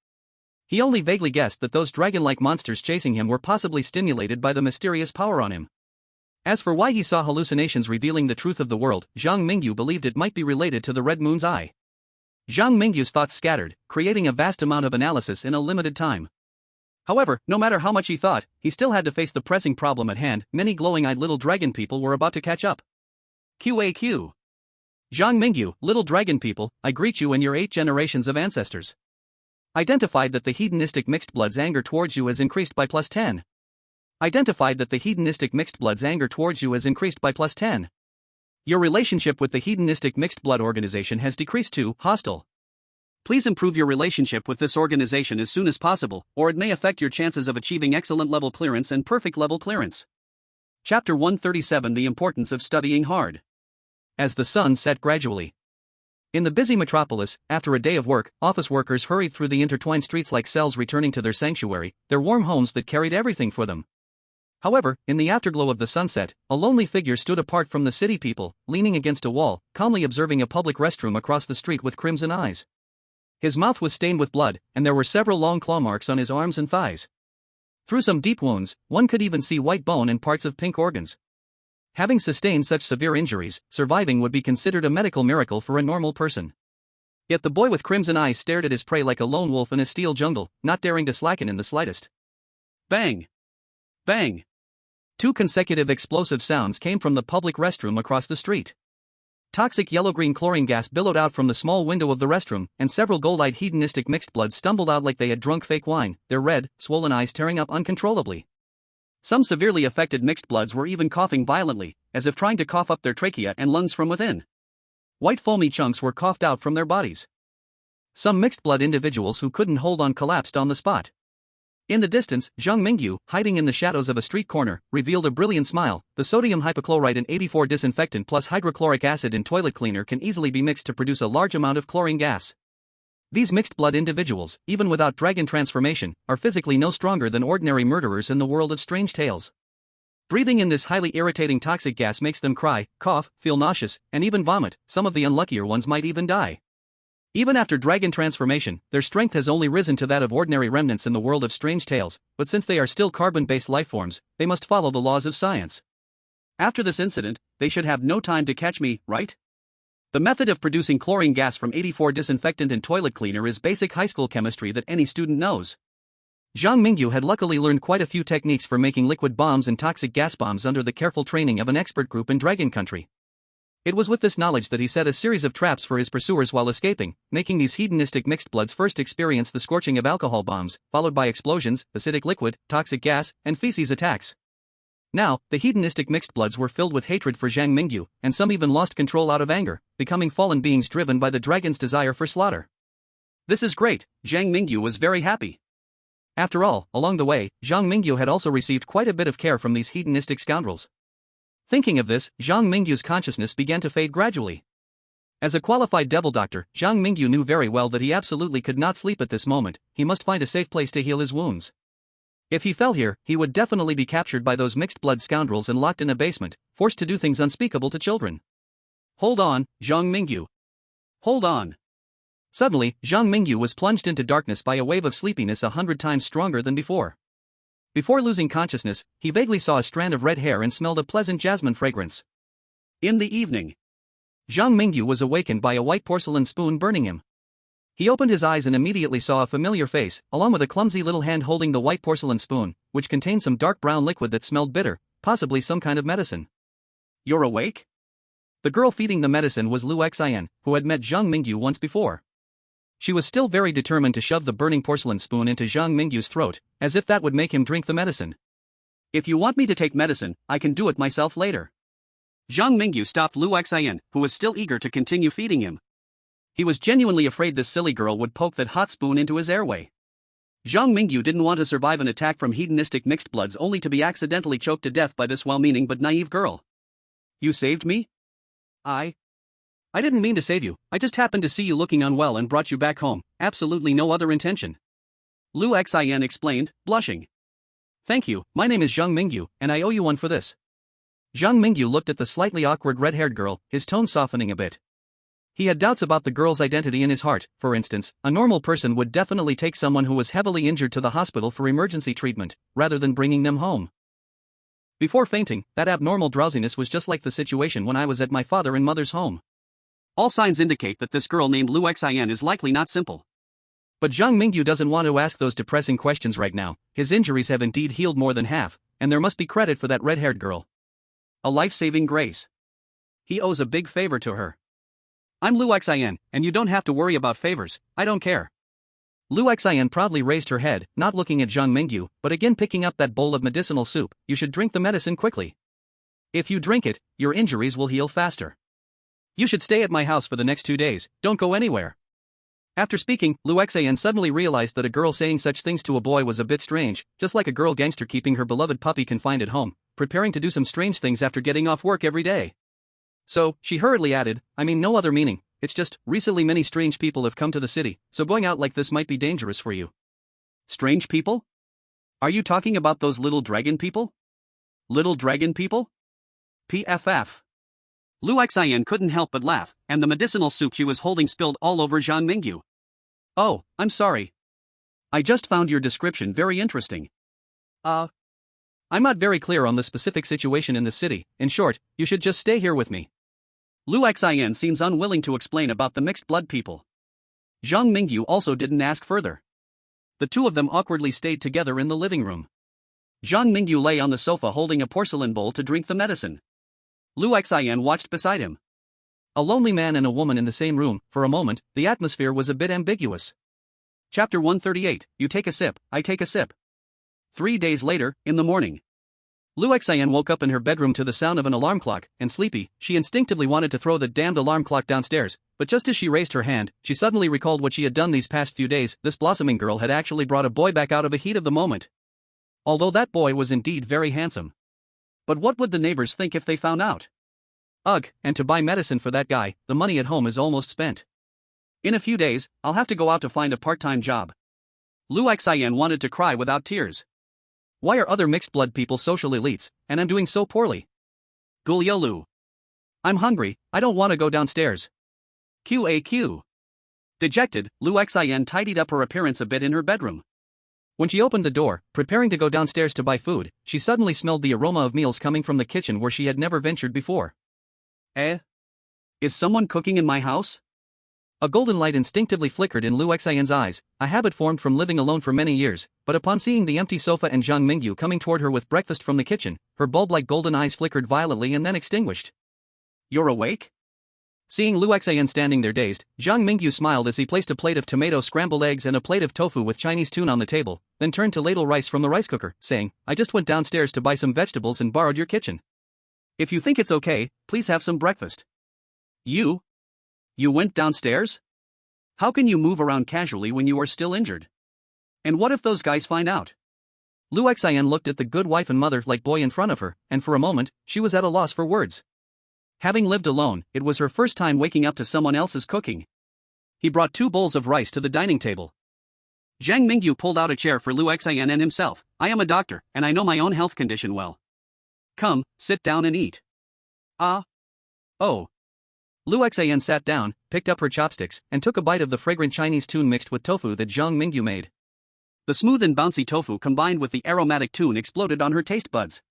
He only vaguely guessed that those dragon-like monsters chasing him were possibly stimulated by the mysterious power on him. As for why he saw hallucinations revealing the truth of the world, Zhang Mingyu believed it might be related to the Red Moon's eye. Zhang Mingyu's thoughts scattered, creating a vast amount of analysis in a limited time. However, no matter how much he thought, he still had to face the pressing problem at hand. Many glowing-eyed little dragon people were about to catch up. QAQ. Zhang Mingyu, little dragon people, I greet you and your 8 generations of ancestors. Identified that the hedonistic mixed blood's anger towards you has increased by +10. Identified that the hedonistic mixed blood's anger towards you has increased by +10. Your relationship with the hedonistic mixed blood organization has decreased to hostile. Please improve your relationship with this organization as soon as possible, or it may affect your chances of achieving excellent level clearance and perfect level clearance. Chapter 137: The Importance of Studying Hard. As the sun set gradually. In the busy metropolis, after a day of work, office workers hurried through the intertwined streets like cells returning to their sanctuary, their warm homes that carried everything for them. However, in the afterglow of the sunset, a lonely figure stood apart from the city people, leaning against a wall, calmly observing a public restroom across the street with crimson eyes. His mouth was stained with blood, and there were several long claw marks on his arms and thighs. Through some deep wounds, one could even see white bone and parts of pink organs. Having sustained such severe injuries, surviving would be considered a medical miracle for a normal person. Yet the boy with crimson eyes stared at his prey like a lone wolf in a steel jungle, not daring to slacken in the slightest. Bang! Bang! 2 consecutive explosive sounds came from the public restroom across the street. Toxic yellow-green chlorine gas billowed out from the small window of the restroom, and several gold-eyed hedonistic mixed bloods stumbled out like they had drunk fake wine, their red, swollen eyes tearing up uncontrollably. Some severely affected mixed bloods were even coughing violently, as if trying to cough up their trachea and lungs from within. White foamy chunks were coughed out from their bodies. Some mixed blood individuals who couldn't hold on collapsed on the spot. In the distance, Zhang Mingyu, hiding in the shadows of a street corner, revealed a brilliant smile. The sodium hypochlorite in 84 disinfectant plus hydrochloric acid in toilet cleaner can easily be mixed to produce a large amount of chlorine gas. These mixed blood individuals, even without dragon transformation, are physically no stronger than ordinary murderers in the world of strange tales. Breathing in this highly irritating toxic gas makes them cry, cough, feel nauseous, and even vomit. Some of the unluckier ones might even die. Even after dragon transformation, their strength has only risen to that of ordinary remnants in the world of strange tales, but since they are still carbon-based lifeforms, they must follow the laws of science. After this incident, they should have no time to catch me, right? The method of producing chlorine gas from 84 disinfectant and toilet cleaner is basic high school chemistry that any student knows. Zhang Mingyu had luckily learned quite a few techniques for making liquid bombs and toxic gas bombs under the careful training of an expert group in Dragon Country. It was with this knowledge that he set a series of traps for his pursuers while escaping, making these hedonistic mixed bloods first experience the scorching of alcohol bombs, followed by explosions, acidic liquid, toxic gas, and feces attacks. Now, the hedonistic mixed bloods were filled with hatred for Zhang Mingyu, and some even lost control out of anger, becoming fallen beings driven by the dragon's desire for slaughter. This is great, Zhang Mingyu was very happy. After all, along the way, Zhang Mingyu had also received quite a bit of care from these hedonistic scoundrels. Thinking of this, Zhang Mingyu's consciousness began to fade gradually. As a qualified devil doctor, Zhang Mingyu knew very well that he absolutely could not sleep at this moment. He must find a safe place to heal his wounds. If he fell here, he would definitely be captured by those mixed-blood scoundrels and locked in a basement, forced to do things unspeakable to children. Hold on, Zhang Mingyu. Hold on. Suddenly, Zhang Mingyu was plunged into darkness by a wave of sleepiness 100 times stronger than before. Before losing consciousness, he vaguely saw a strand of red hair and smelled a pleasant jasmine fragrance. In the evening, Zhang Mingyu was awakened by a white porcelain spoon burning him. He opened his eyes and immediately saw a familiar face, along with a clumsy little hand holding the white porcelain spoon, which contained some dark brown liquid that smelled bitter, possibly some kind of medicine. You're awake? The girl feeding the medicine was Lu Xian, who had met Zhang Mingyu once before. She was still very determined to shove the burning porcelain spoon into Zhang Mingyu's throat, as if that would make him drink the medicine. If you want me to take medicine, I can do it myself later. Zhang Mingyu stopped Lu Xian, who was still eager to continue feeding him. He was genuinely afraid this silly girl would poke that hot spoon into his airway. Zhang Mingyu didn't want to survive an attack from hedonistic mixed bloods only to be accidentally choked to death by this well-meaning but naive girl. You saved me? I didn't mean to save you, I just happened to see you looking unwell and brought you back home, absolutely no other intention. Lu Xian explained, blushing. Thank you, my name is Zhang Mingyu, and I owe you one for this. Zhang Mingyu looked at the slightly awkward red-haired girl, his tone softening a bit. He had doubts about the girl's identity in his heart. For instance, a normal person would definitely take someone who was heavily injured to the hospital for emergency treatment, rather than bringing them home. Before fainting, that abnormal drowsiness was just like the situation when I was at my father and mother's home. All signs indicate that this girl named Lu Xin is likely not simple. But Zhang Mingyu doesn't want to ask those depressing questions right now. His injuries have indeed healed more than half, and there must be credit for that red-haired girl. A life-saving grace. He owes a big favor to her. I'm Lu Xin, and you don't have to worry about favors, I don't care. Lu Xin proudly raised her head, not looking at Zhang Mingyu, but again picking up that bowl of medicinal soup. You should drink the medicine quickly. If you drink it, your injuries will heal faster. You should stay at my house for the next 2 days, don't go anywhere. After speaking, Lu Xin suddenly realized that a girl saying such things to a boy was a bit strange, just like a girl gangster keeping her beloved puppy confined at home, preparing to do some strange things after getting off work every day. So, she hurriedly added, I mean no other meaning, it's just, recently many strange people have come to the city, so going out like this might be dangerous for you. Strange people? Are you talking about those little dragon people? Little dragon people? PFF. Lu Xin couldn't help but laugh, and the medicinal soup she was holding spilled all over Zhang Mingyu. Oh, I'm sorry. I just found your description very interesting. I'm not very clear on the specific situation in the city. In short, you should just stay here with me. Lu Xin seems unwilling to explain about the mixed blood people. Zhang Mingyu also didn't ask further. The two of them awkwardly stayed together in the living room. Zhang Mingyu lay on the sofa holding a porcelain bowl to drink the medicine. Lu Xin watched beside him. A lonely man and a woman in the same room. For a moment, the atmosphere was a bit ambiguous. Chapter 138, You take a sip, I take a sip. 3 days later, in the morning. Lu Xin woke up in her bedroom to the sound of an alarm clock, and sleepy, she instinctively wanted to throw the damned alarm clock downstairs, but just as she raised her hand, she suddenly recalled what she had done these past few days. This blossoming girl had actually brought a boy back out of the heat of the moment. Although that boy was indeed very handsome. But what would the neighbors think if they found out? Ugh, and to buy medicine for that guy, the money at home is almost spent. In a few days, I'll have to go out to find a part-time job. Lu Xin wanted to cry without tears. Why are other mixed-blood people social elites, and I'm doing so poorly? Gulyo Lu. I'm hungry, I don't want to go downstairs. QAQ. Dejected, Lu Xin tidied up her appearance a bit in her bedroom. When she opened the door, preparing to go downstairs to buy food, she suddenly smelled the aroma of meals coming from the kitchen where she had never ventured before. Is someone cooking in my house? A golden light instinctively flickered in Lu Xin's eyes, a habit formed from living alone for many years, but upon seeing the empty sofa and Zhang Mingyu coming toward her with breakfast from the kitchen, her bulb-like golden eyes flickered violently and then extinguished. You're awake? Seeing Lu Xin standing there dazed, Zhang Mingyu smiled as he placed a plate of tomato scrambled eggs and a plate of tofu with Chinese tune on the table, then turned to ladle rice from the rice cooker, saying, I just went downstairs to buy some vegetables and borrowed your kitchen. If you think it's okay, please have some breakfast. You went downstairs? How can you move around casually when you are still injured? And what if those guys find out? Lu Xin looked at the good wife and mother-like boy in front of her, and for a moment, she was at a loss for words. Having lived alone, it was her first time waking up to someone else's cooking. He brought 2 bowls of rice to the dining table. Zhang Mingyu pulled out a chair for Lu Xin and himself. I am a doctor, and I know my own health condition well. Come, sit down and eat. Oh. Lu Xin sat down, picked up her chopsticks, and took a bite of the fragrant Chinese tune mixed with tofu that Zhang Mingyu made. The smooth and bouncy tofu combined with the aromatic tune exploded on her taste buds.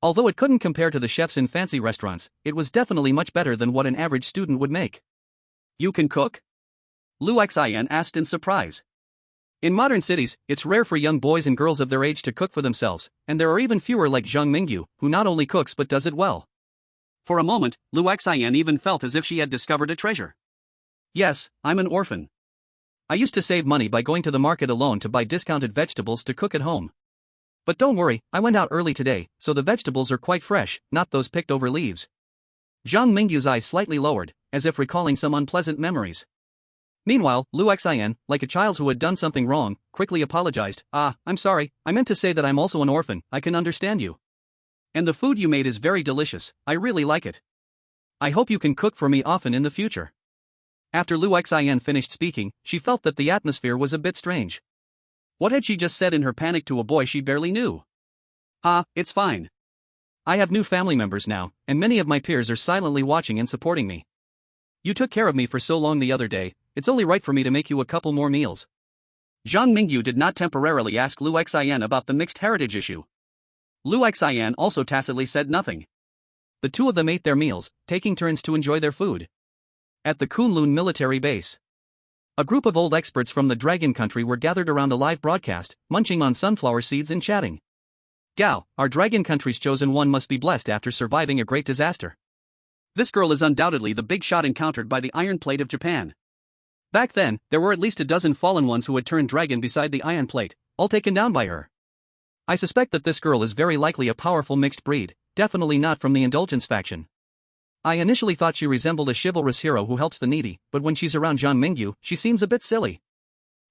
Although it couldn't compare to the chefs in fancy restaurants, it was definitely much better than what an average student would make. You can cook? Lu Xin asked in surprise. In modern cities, it's rare for young boys and girls of their age to cook for themselves, and there are even fewer like Zhang Mingyu, who not only cooks but does it well. For a moment, Lu Xin even felt as if she had discovered a treasure. Yes, I'm an orphan. I used to save money by going to the market alone to buy discounted vegetables to cook at home. But don't worry, I went out early today, so the vegetables are quite fresh, not those picked over leaves. Zhang Mingyu's eyes slightly lowered, as if recalling some unpleasant memories. Meanwhile, Lu Xin, like a child who had done something wrong, quickly apologized. I'm sorry, I meant to say that I'm also an orphan, I can understand you. And the food you made is very delicious, I really like it. I hope you can cook for me often in the future. After Lu Xin finished speaking, she felt that the atmosphere was a bit strange. What had she just said in her panic to a boy she barely knew? It's fine. I have new family members now, and many of my peers are silently watching and supporting me. You took care of me for so long the other day, it's only right for me to make you a couple more meals. Zhang Mingyu did not temporarily ask Lu Xin about the mixed heritage issue. Lu Xin also tacitly said nothing. The two of them ate their meals, taking turns to enjoy their food. At the Kunlun military base. A group of old experts from the Dragon Country were gathered around a live broadcast, munching on sunflower seeds and chatting. Gao, our Dragon Country's chosen one must be blessed after surviving a great disaster. This girl is undoubtedly the big shot encountered by the Iron Plate of Japan. Back then, there were at least a dozen fallen ones who had turned dragon beside the Iron Plate, all taken down by her. I suspect that this girl is very likely a powerful mixed breed, definitely not from the Indulgence faction. I initially thought she resembled a chivalrous hero who helps the needy, but when she's around Zhang Mingyu, she seems a bit silly.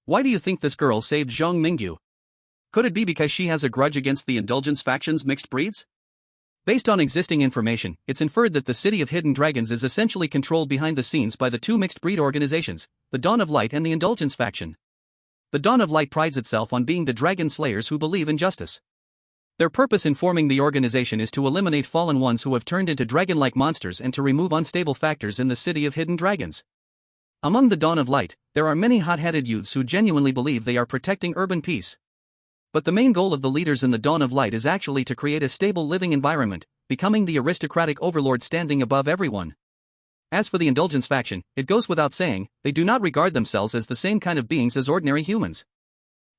Why do you think this girl saved Zhang Mingyu? Could it be because she has a grudge against the Indulgence faction's mixed breeds? Based on existing information, it's inferred that the City of Hidden Dragons is essentially controlled behind the scenes by the two mixed breed organizations, the Dawn of Light and the Indulgence faction. The Dawn of Light prides itself on being the dragon slayers who believe in justice. Their purpose in forming the organization is to eliminate fallen ones who have turned into dragon-like monsters and to remove unstable factors in the City of Hidden Dragons. Among the Dawn of Light, there are many hot-headed youths who genuinely believe they are protecting urban peace. But the main goal of the leaders in the Dawn of Light is actually to create a stable living environment, becoming the aristocratic overlord standing above everyone. As for the Indulgence faction, it goes without saying, they do not regard themselves as the same kind of beings as ordinary humans.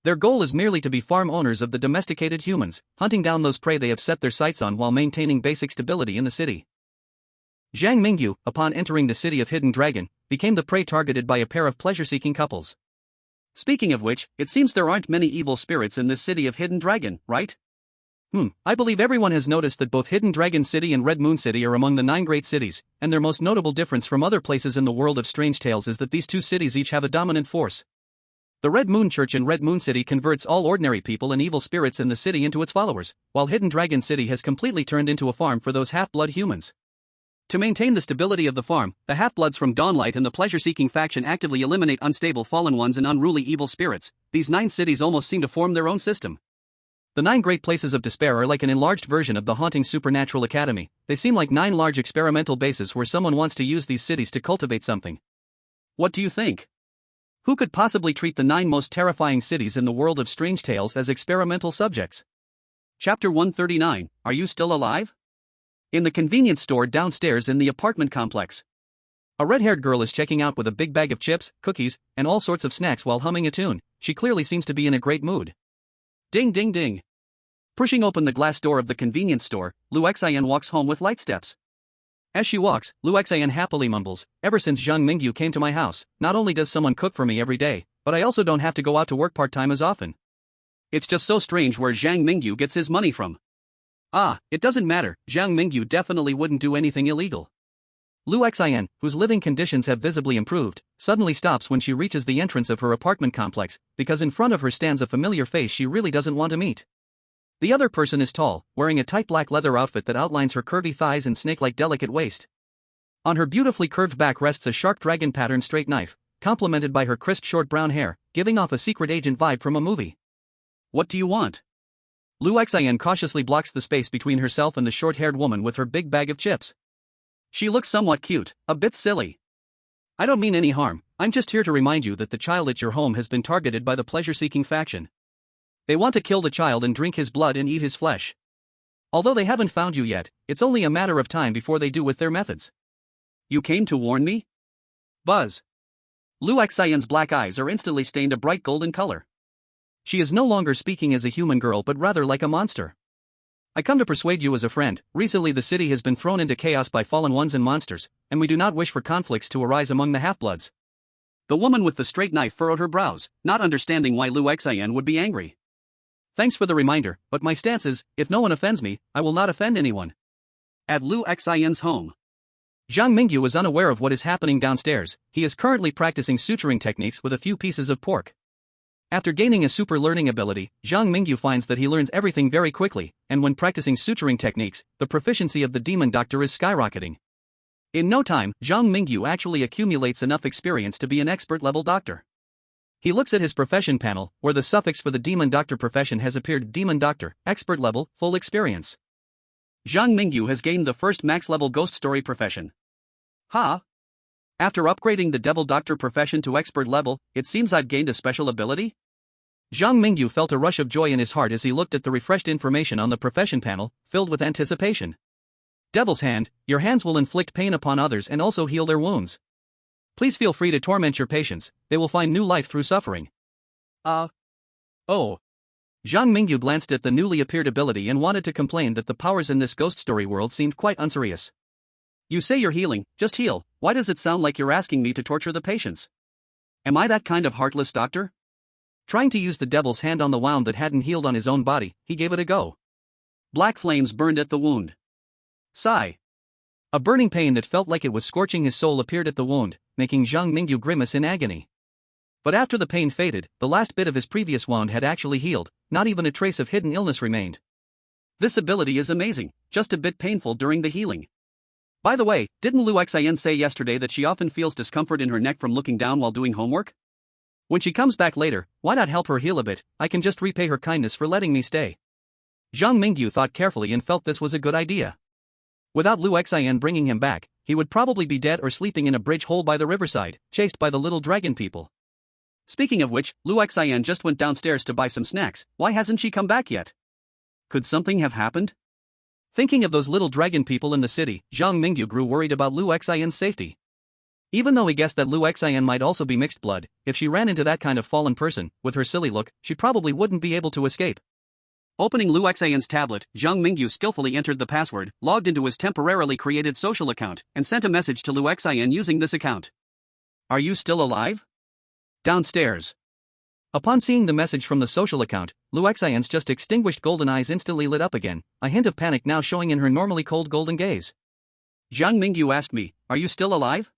Their goal is merely to be farm owners of the domesticated humans, hunting down those prey they have set their sights on while maintaining basic stability in the city. Zhang Mingyu, upon entering the City of Hidden Dragon, became the prey targeted by a pair of pleasure-seeking couples. Speaking of which, it seems there aren't many evil spirits in this City of Hidden Dragon, right? I believe everyone has noticed that both Hidden Dragon City and Red Moon City are among the 9 great cities, and their most notable difference from other places in the world of strange tales is that these two cities each have a dominant force. The Red Moon Church in Red Moon City converts all ordinary people and evil spirits in the city into its followers, while Hidden Dragon City has completely turned into a farm for those half-blood humans. To maintain the stability of the farm, the half-bloods from Dawnlight and the pleasure-seeking faction actively eliminate unstable fallen ones and unruly evil spirits. These 9 cities almost seem to form their own system. The 9 great places of despair are like an enlarged version of the haunting supernatural academy. They seem like 9 large experimental bases where someone wants to use these cities to cultivate something. What do you think? Who could possibly treat the 9 most terrifying cities in the world of strange tales as experimental subjects? Chapter 139, Are You Still Alive? In the convenience store downstairs in the apartment complex. A red-haired girl is checking out with a big bag of chips, cookies, and all sorts of snacks while humming a tune. She clearly seems to be in a great mood. Ding ding ding. Pushing open the glass door of the convenience store, Lu Xian walks home with light steps. As she walks, Lu Xian happily mumbles, "Ever since Zhang Mingyu came to my house, not only does someone cook for me every day, but I also don't have to go out to work part-time as often. It's just so strange where Zhang Mingyu gets his money from." It doesn't matter, Zhang Mingyu definitely wouldn't do anything illegal. Lu Xian, whose living conditions have visibly improved, suddenly stops when she reaches the entrance of her apartment complex, because in front of her stands a familiar face she really doesn't want to meet. The other person is tall, wearing a tight black leather outfit that outlines her curvy thighs and snake-like delicate waist. On her beautifully curved back rests a sharp dragon pattern straight knife, complemented by her crisp short brown hair, giving off a secret agent vibe from a movie. What do you want? Lu Xian cautiously blocks the space between herself and the short-haired woman with her big bag of chips. She looks somewhat cute, a bit silly. I don't mean any harm, I'm just here to remind you that the child at your home has been targeted by the pleasure-seeking faction. They want to kill the child and drink his blood and eat his flesh. Although they haven't found you yet, it's only a matter of time before they do with their methods. You came to warn me? Buzz. Lu Xian's black eyes are instantly stained a bright golden color. She is no longer speaking as a human girl but rather like a monster. I come to persuade you as a friend. Recently the city has been thrown into chaos by fallen ones and monsters, and we do not wish for conflicts to arise among the half-bloods. The woman with the straight knife furrowed her brows, not understanding why Lu Xian would be angry. Thanks for the reminder, but my stance is, if no one offends me, I will not offend anyone. At Lu Xian's home. Zhang Mingyu is unaware of what is happening downstairs. He is currently practicing suturing techniques with a few pieces of pork. After gaining a super learning ability, Zhang Mingyu finds that he learns everything very quickly, and when practicing suturing techniques, the proficiency of the demon doctor is skyrocketing. In no time, Zhang Mingyu actually accumulates enough experience to be an expert-level doctor. He looks at his profession panel, where the suffix for the demon doctor profession has appeared: demon doctor, expert level, full experience. Zhang Mingyu has gained the first max-level ghost story profession. After upgrading the devil doctor profession to expert level, it seems I'd gained a special ability? Zhang Mingyu felt a rush of joy in his heart as he looked at the refreshed information on the profession panel, filled with anticipation. Devil's hand, your hands will inflict pain upon others and also heal their wounds. Please feel free to torment your patients, they will find new life through suffering. Oh. Zhang Mingyu glanced at the newly appeared ability and wanted to complain that the powers in this ghost story world seemed quite unserious. You say you're healing, just heal, why does it sound like you're asking me to torture the patients? Am I that kind of heartless doctor? Trying to use the devil's hand on the wound that hadn't healed on his own body, he gave it a go. Black flames burned at the wound. Sigh. A burning pain that felt like it was scorching his soul appeared at the wound, making Zhang Mingyu grimace in agony. But after the pain faded, the last bit of his previous wound had actually healed, not even a trace of hidden illness remained. This ability is amazing, just a bit painful during the healing. By the way, didn't Lu Xian say yesterday that she often feels discomfort in her neck from looking down while doing homework? When she comes back later, why not help her heal a bit? I can just repay her kindness for letting me stay. Zhang Mingyu thought carefully and felt this was a good idea. Without Lu Xian bringing him back, he would probably be dead or sleeping in a bridge hole by the riverside, chased by the little dragon people. Speaking of which, Lu Xian just went downstairs to buy some snacks. Why hasn't she come back yet? Could something have happened? Thinking of those little dragon people in the city, Zhang Mingyu grew worried about Lu Xian's safety. Even though he guessed that Lu Xian might also be mixed blood, if she ran into that kind of fallen person, with her silly look, she probably wouldn't be able to escape. Opening Lu Xian's tablet, Zhang Mingyu skillfully entered the password, logged into his temporarily created social account, and sent a message to Lu Xian using this account. Are you still alive? Downstairs. Upon seeing the message from the social account, Lu Xian's just extinguished golden eyes instantly lit up again, a hint of panic now showing in her normally cold golden gaze. Zhang Mingyu asked me, are you still alive?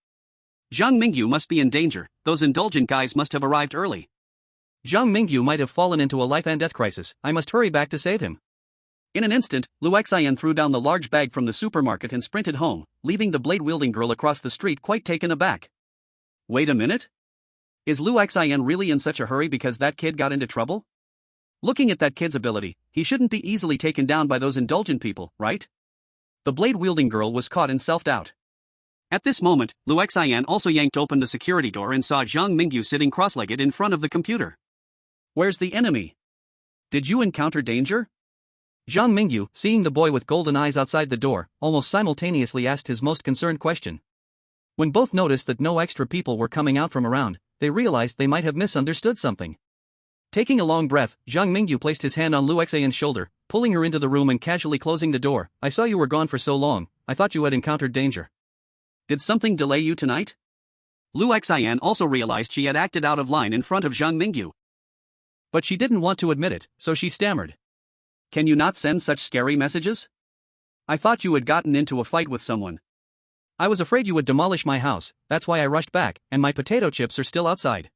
Zhang Mingyu must be in danger, those indulgent guys must have arrived early. Zhang Mingyu might have fallen into a life and death crisis, I must hurry back to save him. In an instant, Lu Xian threw down the large bag from the supermarket and sprinted home, leaving the blade-wielding girl across the street quite taken aback. Wait a minute? Is Lu Xian really in such a hurry because that kid got into trouble? Looking at that kid's ability, he shouldn't be easily taken down by those indulgent people, right? The blade-wielding girl was caught in self-doubt. At this moment, Lu Xian also yanked open the security door and saw Zhang Mingyu sitting cross-legged in front of the computer. Where's the enemy? Did you encounter danger? Zhang Mingyu, seeing the boy with golden eyes outside the door, almost simultaneously asked his most concerned question. When both noticed that no extra people were coming out from around, they realized they might have misunderstood something. Taking a long breath, Zhang Mingyu placed his hand on Lu Xian's shoulder, pulling her into the room and casually closing the door. I saw you were gone for so long, I thought you had encountered danger. Did something delay you tonight? Lu Xian also realized she had acted out of line in front of Zhang Mingyu. But she didn't want to admit it, so she stammered. Can you not send such scary messages? I thought you had gotten into a fight with someone. I was afraid you would demolish my house, that's why I rushed back, and my potato chips are still outside.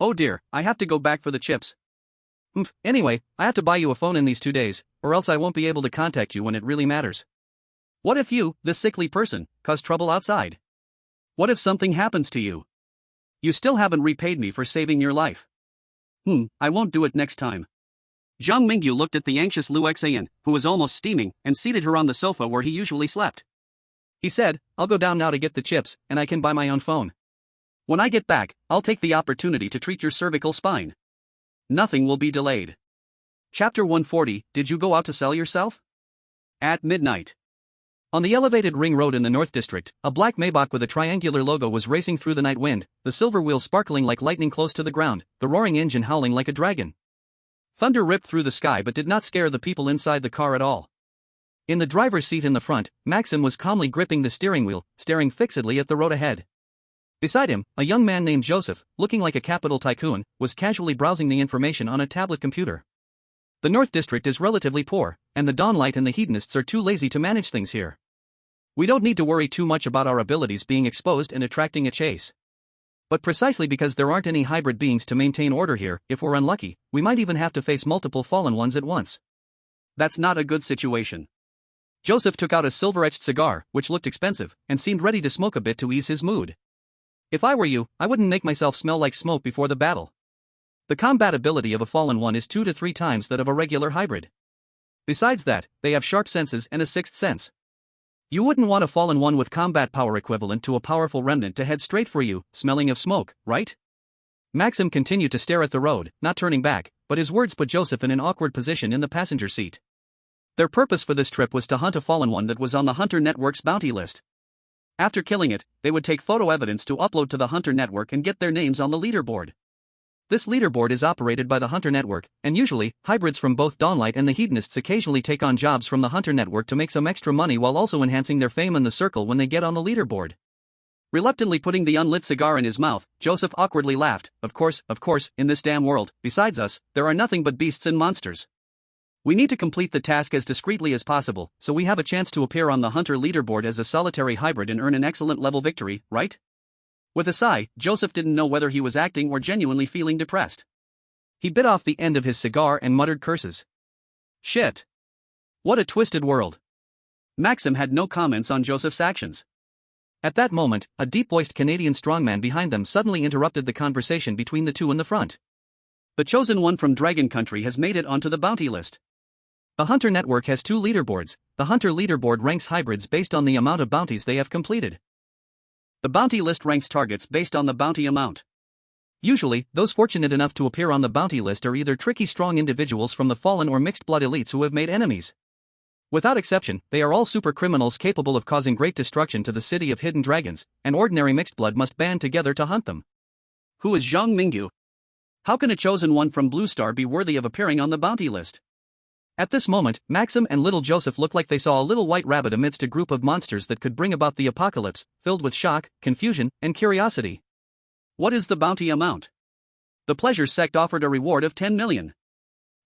Oh dear, I have to go back for the chips. Anyway, I have to buy you a phone in these 2 days, or else I won't be able to contact you when it really matters. What if you, this sickly person, cause trouble outside? What if something happens to you? You still haven't repaid me for saving your life. I won't do it next time. Zhang Mingyu looked at the anxious Lu Xian, who was almost steaming, and seated her on the sofa where he usually slept. He said, I'll go down now to get the chips, and I can buy my own phone. When I get back, I'll take the opportunity to treat your cervical spine. Nothing will be delayed. Chapter 140, Did you go out to sell yourself? At midnight. On the elevated ring road in the North District, a black Maybach with a triangular logo was racing through the night wind, the silver wheels sparkling like lightning close to the ground, the roaring engine howling like a dragon. Thunder ripped through the sky but did not scare the people inside the car at all. In the driver's seat in the front, Maxim was calmly gripping the steering wheel, staring fixedly at the road ahead. Beside him, a young man named Joseph, looking like a capital tycoon, was casually browsing the information on a tablet computer. The North District is relatively poor, and the Dawnlight and the hedonists are too lazy to manage things here. We don't need to worry too much about our abilities being exposed and attracting a chase. But precisely because there aren't any hybrid beings to maintain order here, if we're unlucky, we might even have to face multiple fallen ones at once. That's not a good situation. Joseph took out a silver-etched cigar, which looked expensive, and seemed ready to smoke a bit to ease his mood. If I were you, I wouldn't make myself smell like smoke before the battle. The combat ability of a fallen one is 2 to 3 times that of a regular hybrid. Besides that, they have sharp senses and a sixth sense. You wouldn't want a fallen one with combat power equivalent to a powerful remnant to head straight for you, smelling of smoke, right? Maxim continued to stare at the road, not turning back, but his words put Joseph in an awkward position in the passenger seat. Their purpose for this trip was to hunt a fallen one that was on the Hunter Network's bounty list. After killing it, they would take photo evidence to upload to the Hunter Network and get their names on the leaderboard. This leaderboard is operated by the Hunter Network, and usually, hybrids from both Dawnlight and the Hedonists occasionally take on jobs from the Hunter Network to make some extra money while also enhancing their fame in the circle when they get on the leaderboard. Reluctantly putting the unlit cigar in his mouth, Joseph awkwardly laughed. Of course, in this damn world, besides us, there are nothing but beasts and monsters. We need to complete the task as discreetly as possible, so we have a chance to appear on the Hunter leaderboard as a solitary hybrid and earn an excellent level victory, right? With a sigh, Joseph didn't know whether he was acting or genuinely feeling depressed. He bit off the end of his cigar and muttered curses. Shit. What a twisted world. Maxim had no comments on Joseph's actions. At that moment, a deep-voiced Canadian strongman behind them suddenly interrupted the conversation between the two in the front. The chosen one from Dragon Country has made it onto the bounty list. The Hunter Network has 2 leaderboards. The Hunter leaderboard ranks hybrids based on the amount of bounties they have completed. The bounty list ranks targets based on the bounty amount. Usually, those fortunate enough to appear on the bounty list are either tricky strong individuals from the fallen or mixed-blood elites who have made enemies. Without exception, they are all super criminals capable of causing great destruction to the city of hidden dragons, and ordinary mixed blood must band together to hunt them. Who is Zhang Mingyu? How can a chosen one from Blue Star be worthy of appearing on the bounty list? At this moment, Maxim and little Joseph looked like they saw a little white rabbit amidst a group of monsters that could bring about the apocalypse, filled with shock, confusion, and curiosity. What is the bounty amount? The Pleasure Sect offered a reward of 10 million.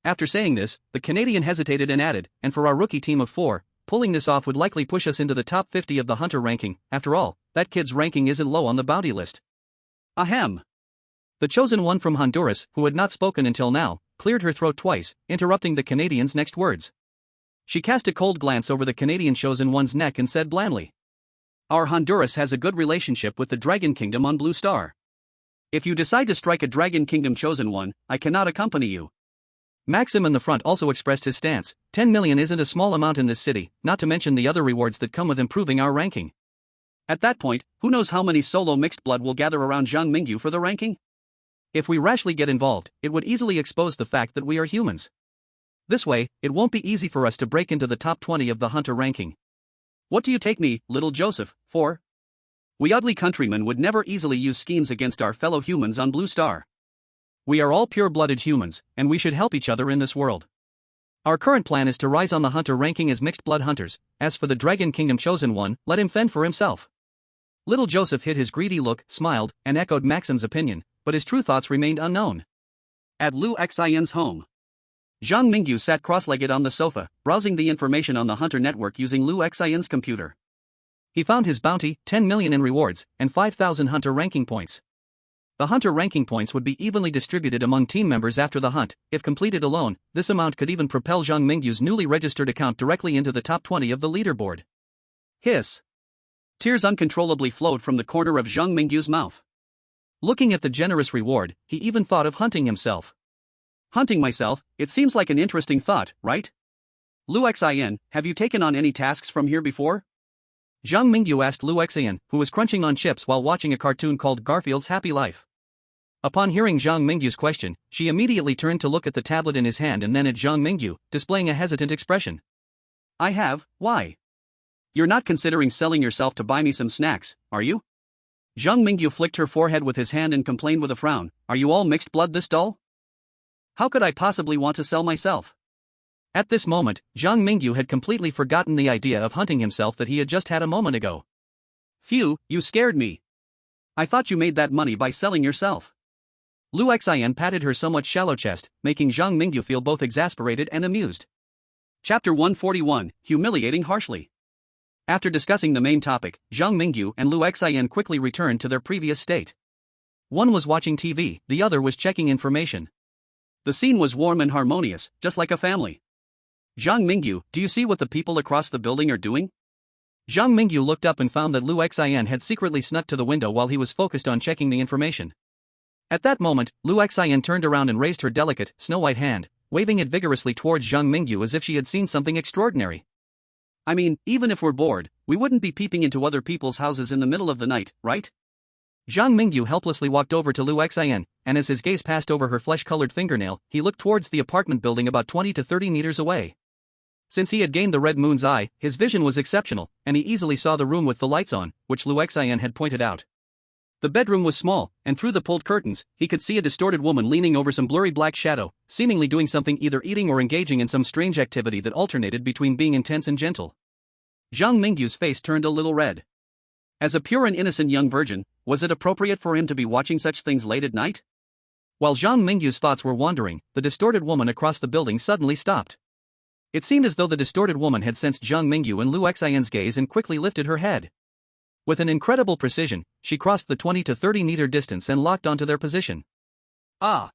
After saying this, the Canadian hesitated and added, and for our rookie team of 4, pulling this off would likely push us into the top 50 of the Hunter ranking. After all, that kid's ranking isn't low on the bounty list. Ahem. The chosen one from Honduras, who had not spoken until now, cleared her throat twice, interrupting the Canadian's next words. She cast a cold glance over the Canadian chosen one's neck and said blandly, "Our Honduras has a good relationship with the Dragon Kingdom on Blue Star. If you decide to strike a Dragon Kingdom chosen one, I cannot accompany you." Maxim in the front also expressed his stance. 10 million isn't a small amount in this city, not to mention the other rewards that come with improving our ranking. At that point, who knows how many solo mixed blood will gather around Zhang Mingyu for the ranking? If we rashly get involved, it would easily expose the fact that we are humans. This way, it won't be easy for us to break into the top 20 of the Hunter ranking. What do you take me, little Joseph, for? We ugly countrymen would never easily use schemes against our fellow humans on Blue Star. We are all pure-blooded humans, and we should help each other in this world. Our current plan is to rise on the Hunter ranking as mixed-blood hunters. As for the Dragon Kingdom chosen one, let him fend for himself. Little Joseph hid his greedy look, smiled, and echoed Maxim's opinion, but his true thoughts remained unknown. At Lu Xian's home, Zhang Mingyu sat cross-legged on the sofa, browsing the information on the Hunter Network using Lu Xian's computer. He found his bounty, 10 million in rewards, and 5,000 Hunter ranking points. The Hunter ranking points would be evenly distributed among team members after the hunt. If completed alone, this amount could even propel Zhang Mingyu's newly registered account directly into the top 20 of the leaderboard. Hiss. Tears uncontrollably flowed from the corner of Zhang Mingyu's mouth. Looking at the generous reward, he even thought of hunting himself. Hunting myself, it seems like an interesting thought, right? Lu Xian, have you taken on any tasks from here before? Zhang Mingyu asked Lu Xian, who was crunching on chips while watching a cartoon called Garfield's Happy Life. Upon hearing Zhang Mingyu's question, she immediately turned to look at the tablet in his hand and then at Zhang Mingyu, displaying a hesitant expression. I have, why? You're not considering selling yourself to buy me some snacks, are you? Zhang Mingyu flicked her forehead with his hand and complained with a frown, are you all mixed blood this dull? How could I possibly want to sell myself? At this moment, Zhang Mingyu had completely forgotten the idea of hunting himself that he had just had a moment ago. Phew, you scared me. I thought you made that money by selling yourself. Lu Xian patted her somewhat shallow chest, making Zhang Mingyu feel both exasperated and amused. Chapter 141, Humiliating Harshly. After discussing the main topic, Zhang Mingyu and Lu Xian quickly returned to their previous state. One was watching TV, the other was checking information. The scene was warm and harmonious, just like a family. Zhang Mingyu, do you see what the people across the building are doing? Zhang Mingyu looked up and found that Lu Xian had secretly snuck to the window while he was focused on checking the information. At that moment, Lu Xian turned around and raised her delicate, snow-white hand, waving it vigorously towards Zhang Mingyu as if she had seen something extraordinary. I mean, even if we're bored, we wouldn't be peeping into other people's houses in the middle of the night, right? Zhang Mingyu helplessly walked over to Lu Xian, and as his gaze passed over her flesh-colored fingernail, he looked towards the apartment building about 20 to 30 meters away. Since he had gained the Red Moon's eye, his vision was exceptional, and he easily saw the room with the lights on, which Liu Xian had pointed out. The bedroom was small, and through the pulled curtains, he could see a distorted woman leaning over some blurry black shadow, seemingly doing something, either eating or engaging in some strange activity that alternated between being intense and gentle. Zhang Mingyu's face turned a little red. As a pure and innocent young virgin, was it appropriate for him to be watching such things late at night? While Zhang Mingyu's thoughts were wandering, the distorted woman across the building suddenly stopped. It seemed as though the distorted woman had sensed Zhang Mingyu and Liu Xian's gaze and quickly lifted her head. With an incredible precision, she crossed the 20 to 30 meter distance and locked onto their position. Ah!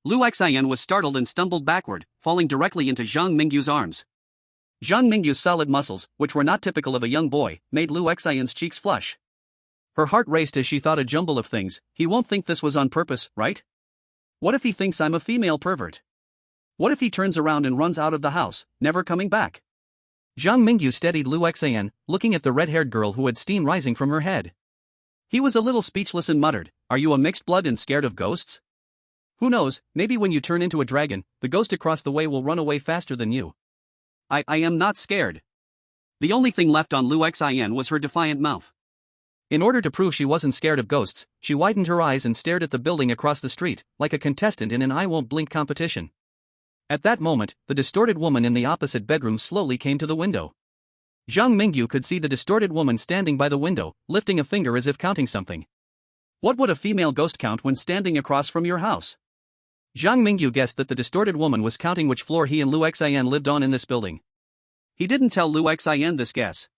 Liu Xian was startled and stumbled backward, falling directly into Zhang Mingyu's arms. Zhang Mingyu's solid muscles, which were not typical of a young boy, made Liu Xian's cheeks flush. Her heart raced as she thought a jumble of things. He won't think this was on purpose, right? What if he thinks I'm a female pervert? What if he turns around and runs out of the house, never coming back? Zhang Mingyu steadied Liu Xian, looking at the red-haired girl who had steam rising from her head. He was a little speechless and muttered, "Are you a mixed blood and scared of ghosts? Who knows, maybe when you turn into a dragon, the ghost across the way will run away faster than you." I am not scared. The only thing left on Liu Xian was her defiant mouth. In order to prove she wasn't scared of ghosts, she widened her eyes and stared at the building across the street, like a contestant in an I-won't-blink competition. At that moment, the distorted woman in the opposite bedroom slowly came to the window. Zhang Mingyu could see the distorted woman standing by the window, lifting a finger as if counting something. What would a female ghost count when standing across from your house? Zhang Mingyu guessed that the distorted woman was counting which floor he and Liu Xian lived on in this building. He didn't tell Liu Xian this guess.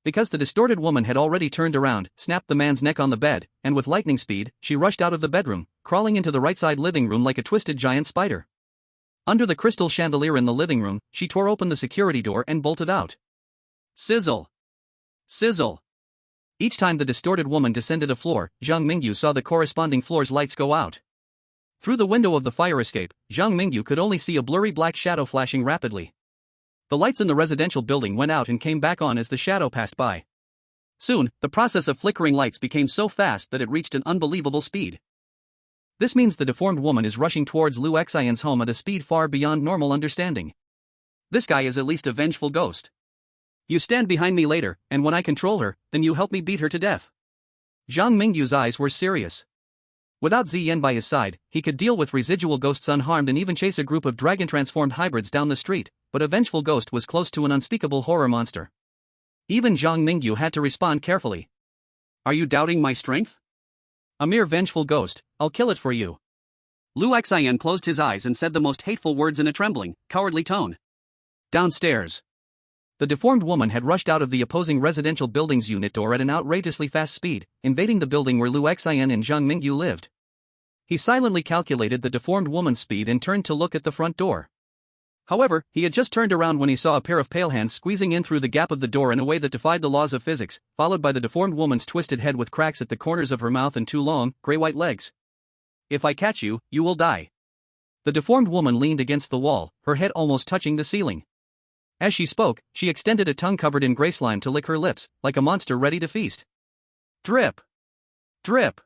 Because the distorted woman had already turned around, snapped the man's neck on the bed, and with lightning speed, she rushed out of the bedroom, crawling into the right-side living room like a twisted giant spider. Under the crystal chandelier in the living room, she tore open the security door and bolted out. Sizzle! Sizzle! Each time the distorted woman descended a floor, Zhang Mingyu saw the corresponding floor's lights go out. Through the window of the fire escape, Zhang Mingyu could only see a blurry black shadow flashing rapidly. The lights in the residential building went out and came back on as the shadow passed by. Soon, the process of flickering lights became so fast that it reached an unbelievable speed. This means the deformed woman is rushing towards Liu Xian's home at a speed far beyond normal understanding. This guy is at least a vengeful ghost. You stand behind me later, and when I control her, then you help me beat her to death. Zhang Mingyu's eyes were serious. Without Ziyan by his side, he could deal with residual ghosts unharmed and even chase a group of dragon-transformed hybrids down the street, but a vengeful ghost was close to an unspeakable horror monster. Even Zhang Mingyu had to respond carefully. Are you doubting my strength? A mere vengeful ghost, I'll kill it for you. Liu Xian closed his eyes and said the most hateful words in a trembling, cowardly tone. Downstairs. The deformed woman had rushed out of the opposing residential building's unit door at an outrageously fast speed, invading the building where Liu Xian and Zhang Mingyu lived. He silently calculated the deformed woman's speed and turned to look at the front door. However, he had just turned around when he saw a pair of pale hands squeezing in through the gap of the door in a way that defied the laws of physics, followed by the deformed woman's twisted head with cracks at the corners of her mouth and two long, gray-white legs. If I catch you, you will die. The deformed woman leaned against the wall, her head almost touching the ceiling. As she spoke, she extended a tongue covered in gray slime to lick her lips, like a monster ready to feast. Drip! Drip!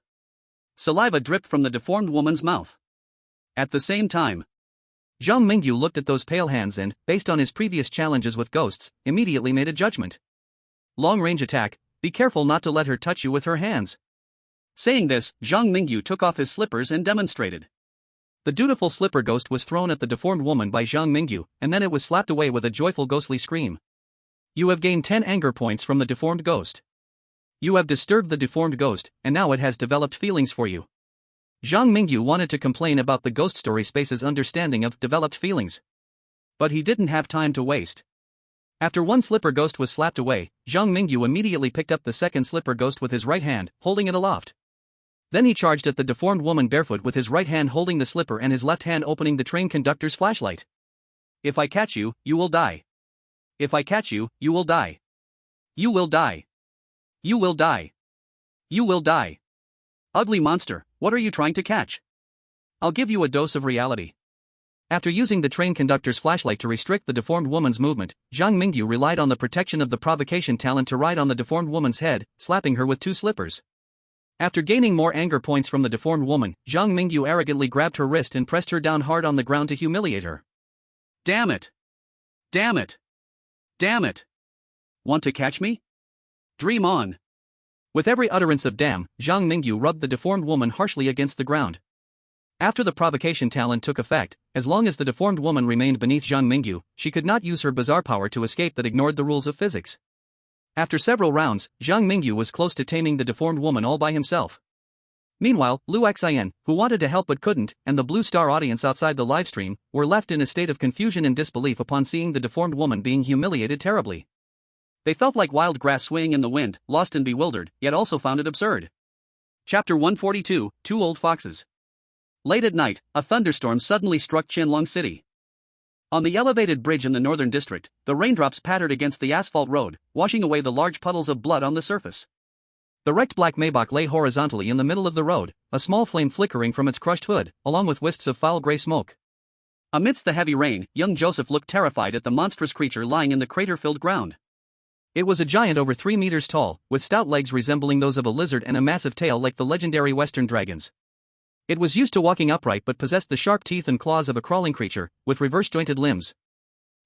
Saliva dripped from the deformed woman's mouth. At the same time, Zhang Mingyu looked at those pale hands and, based on his previous challenges with ghosts, immediately made a judgment. Long-range attack, be careful not to let her touch you with her hands. Saying this, Zhang Mingyu took off his slippers and demonstrated. The dutiful slipper ghost was thrown at the deformed woman by Zhang Mingyu, and then it was slapped away with a joyful ghostly scream. You have gained 10 anger points from the deformed ghost. You have disturbed the deformed ghost, and now it has developed feelings for you. Zhang Mingyu wanted to complain about the ghost story space's understanding of developed feelings. But he didn't have time to waste. After one slipper ghost was slapped away, Zhang Mingyu immediately picked up the second slipper ghost with his right hand, holding it aloft. Then he charged at the deformed woman barefoot with his right hand holding the slipper and his left hand opening the train conductor's flashlight. If I catch you, you will die. If I catch you, you will die. You will die. You will die. You will die. Ugly monster, what are you trying to catch? I'll give you a dose of reality. After using the train conductor's flashlight to restrict the deformed woman's movement, Zhang Mingyu relied on the protection of the provocation talent to ride on the deformed woman's head, slapping her with two slippers. After gaining more anger points from the deformed woman, Zhang Mingyu arrogantly grabbed her wrist and pressed her down hard on the ground to humiliate her. Damn it! Damn it! Damn it! Want to catch me? Dream on! With every utterance of damn, Zhang Mingyu rubbed the deformed woman harshly against the ground. After the provocation talent took effect, as long as the deformed woman remained beneath Zhang Mingyu, she could not use her bizarre power to escape that ignored the rules of physics. After several rounds, Zhang Mingyu was close to taming the deformed woman all by himself. Meanwhile, Lu Xian, who wanted to help but couldn't, and the Blue Star audience outside the livestream, were left in a state of confusion and disbelief upon seeing the deformed woman being humiliated terribly. They felt like wild grass swaying in the wind, lost and bewildered, yet also found it absurd. Chapter 142, Two Old Foxes. Late at night, a thunderstorm suddenly struck Qianlong City. On the elevated bridge in the northern district, the raindrops pattered against the asphalt road, washing away the large puddles of blood on the surface. The wrecked black Maybach lay horizontally in the middle of the road, a small flame flickering from its crushed hood, along with wisps of foul gray smoke. Amidst the heavy rain, young Joseph looked terrified at the monstrous creature lying in the crater-filled ground. It was a giant over 3 meters tall, with stout legs resembling those of a lizard and a massive tail like the legendary western dragons. It was used to walking upright but possessed the sharp teeth and claws of a crawling creature, with reverse-jointed limbs.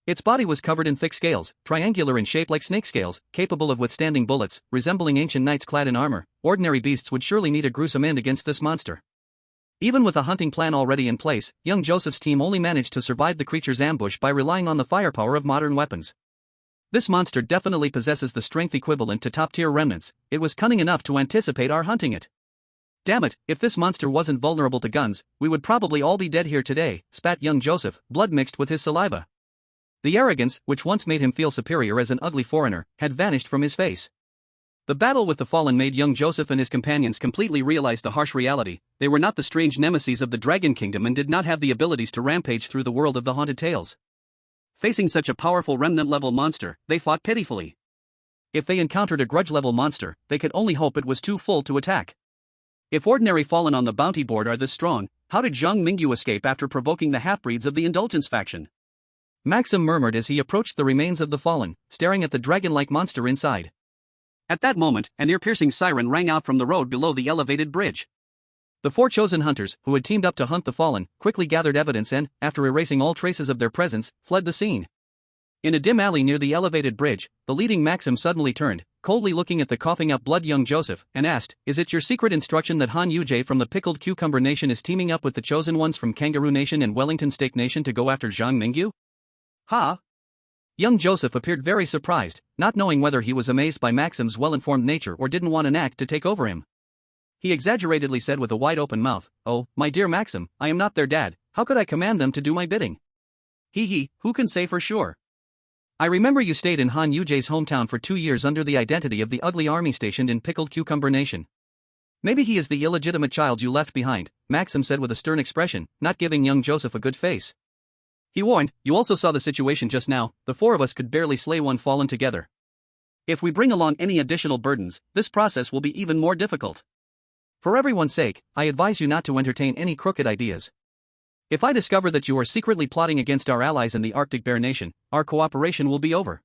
Its body was covered in thick scales, triangular in shape like snake scales, capable of withstanding bullets, resembling ancient knights clad in armor. Ordinary beasts would surely meet a gruesome end against this monster. Even with a hunting plan already in place, young Joseph's team only managed to survive the creature's ambush by relying on the firepower of modern weapons. This monster definitely possesses the strength equivalent to top-tier remnants. It was cunning enough to anticipate our hunting it. Damn it, if this monster wasn't vulnerable to guns, we would probably all be dead here today, spat young Joseph, blood mixed with his saliva. The arrogance, which once made him feel superior as an ugly foreigner, had vanished from his face. The battle with the fallen made young Joseph and his companions completely realize the harsh reality. They were not the strange nemesis of the Dragon Kingdom and did not have the abilities to rampage through the world of the haunted tales. Facing such a powerful remnant-level monster, they fought pitifully. If they encountered a grudge-level monster, they could only hope it was too full to attack. If ordinary fallen on the bounty board are this strong, how did Zhang Mingyu escape after provoking the half-breeds of the Indulgence faction? Maxim murmured as he approached the remains of the fallen, staring at the dragon-like monster inside. At that moment, an ear-piercing siren rang out from the road below the elevated bridge. The 4 chosen hunters, who had teamed up to hunt the fallen, quickly gathered evidence and, after erasing all traces of their presence, fled the scene. In a dim alley near the elevated bridge, the leading Maxim suddenly turned, coldly looking at the coughing-up blood young Joseph, and asked, "Is it your secret instruction that Han Yujie from the Pickled Cucumber Nation is teaming up with the chosen ones from Kangaroo Nation and Wellington Steak Nation to go after Zhang Mingyu?" "Ha?" Young Joseph appeared very surprised, not knowing whether he was amazed by Maxim's well-informed nature or didn't want an act to take over him. He exaggeratedly said with a wide-open mouth, "Oh, my dear Maxim, I am not their dad, how could I command them to do my bidding?" "Hee, who can say for sure? I remember you stayed in Han Yujie's hometown for 2 years under the identity of the ugly army stationed in Pickled Cucumber Nation. Maybe he is the illegitimate child you left behind," Maxim said with a stern expression, not giving young Joseph a good face. He warned, "You also saw the situation just now, the 4 of us could barely slay one fallen together. If we bring along any additional burdens, this process will be even more difficult. For everyone's sake, I advise you not to entertain any crooked ideas. If I discover that you are secretly plotting against our allies in the Arctic Bear Nation, our cooperation will be over."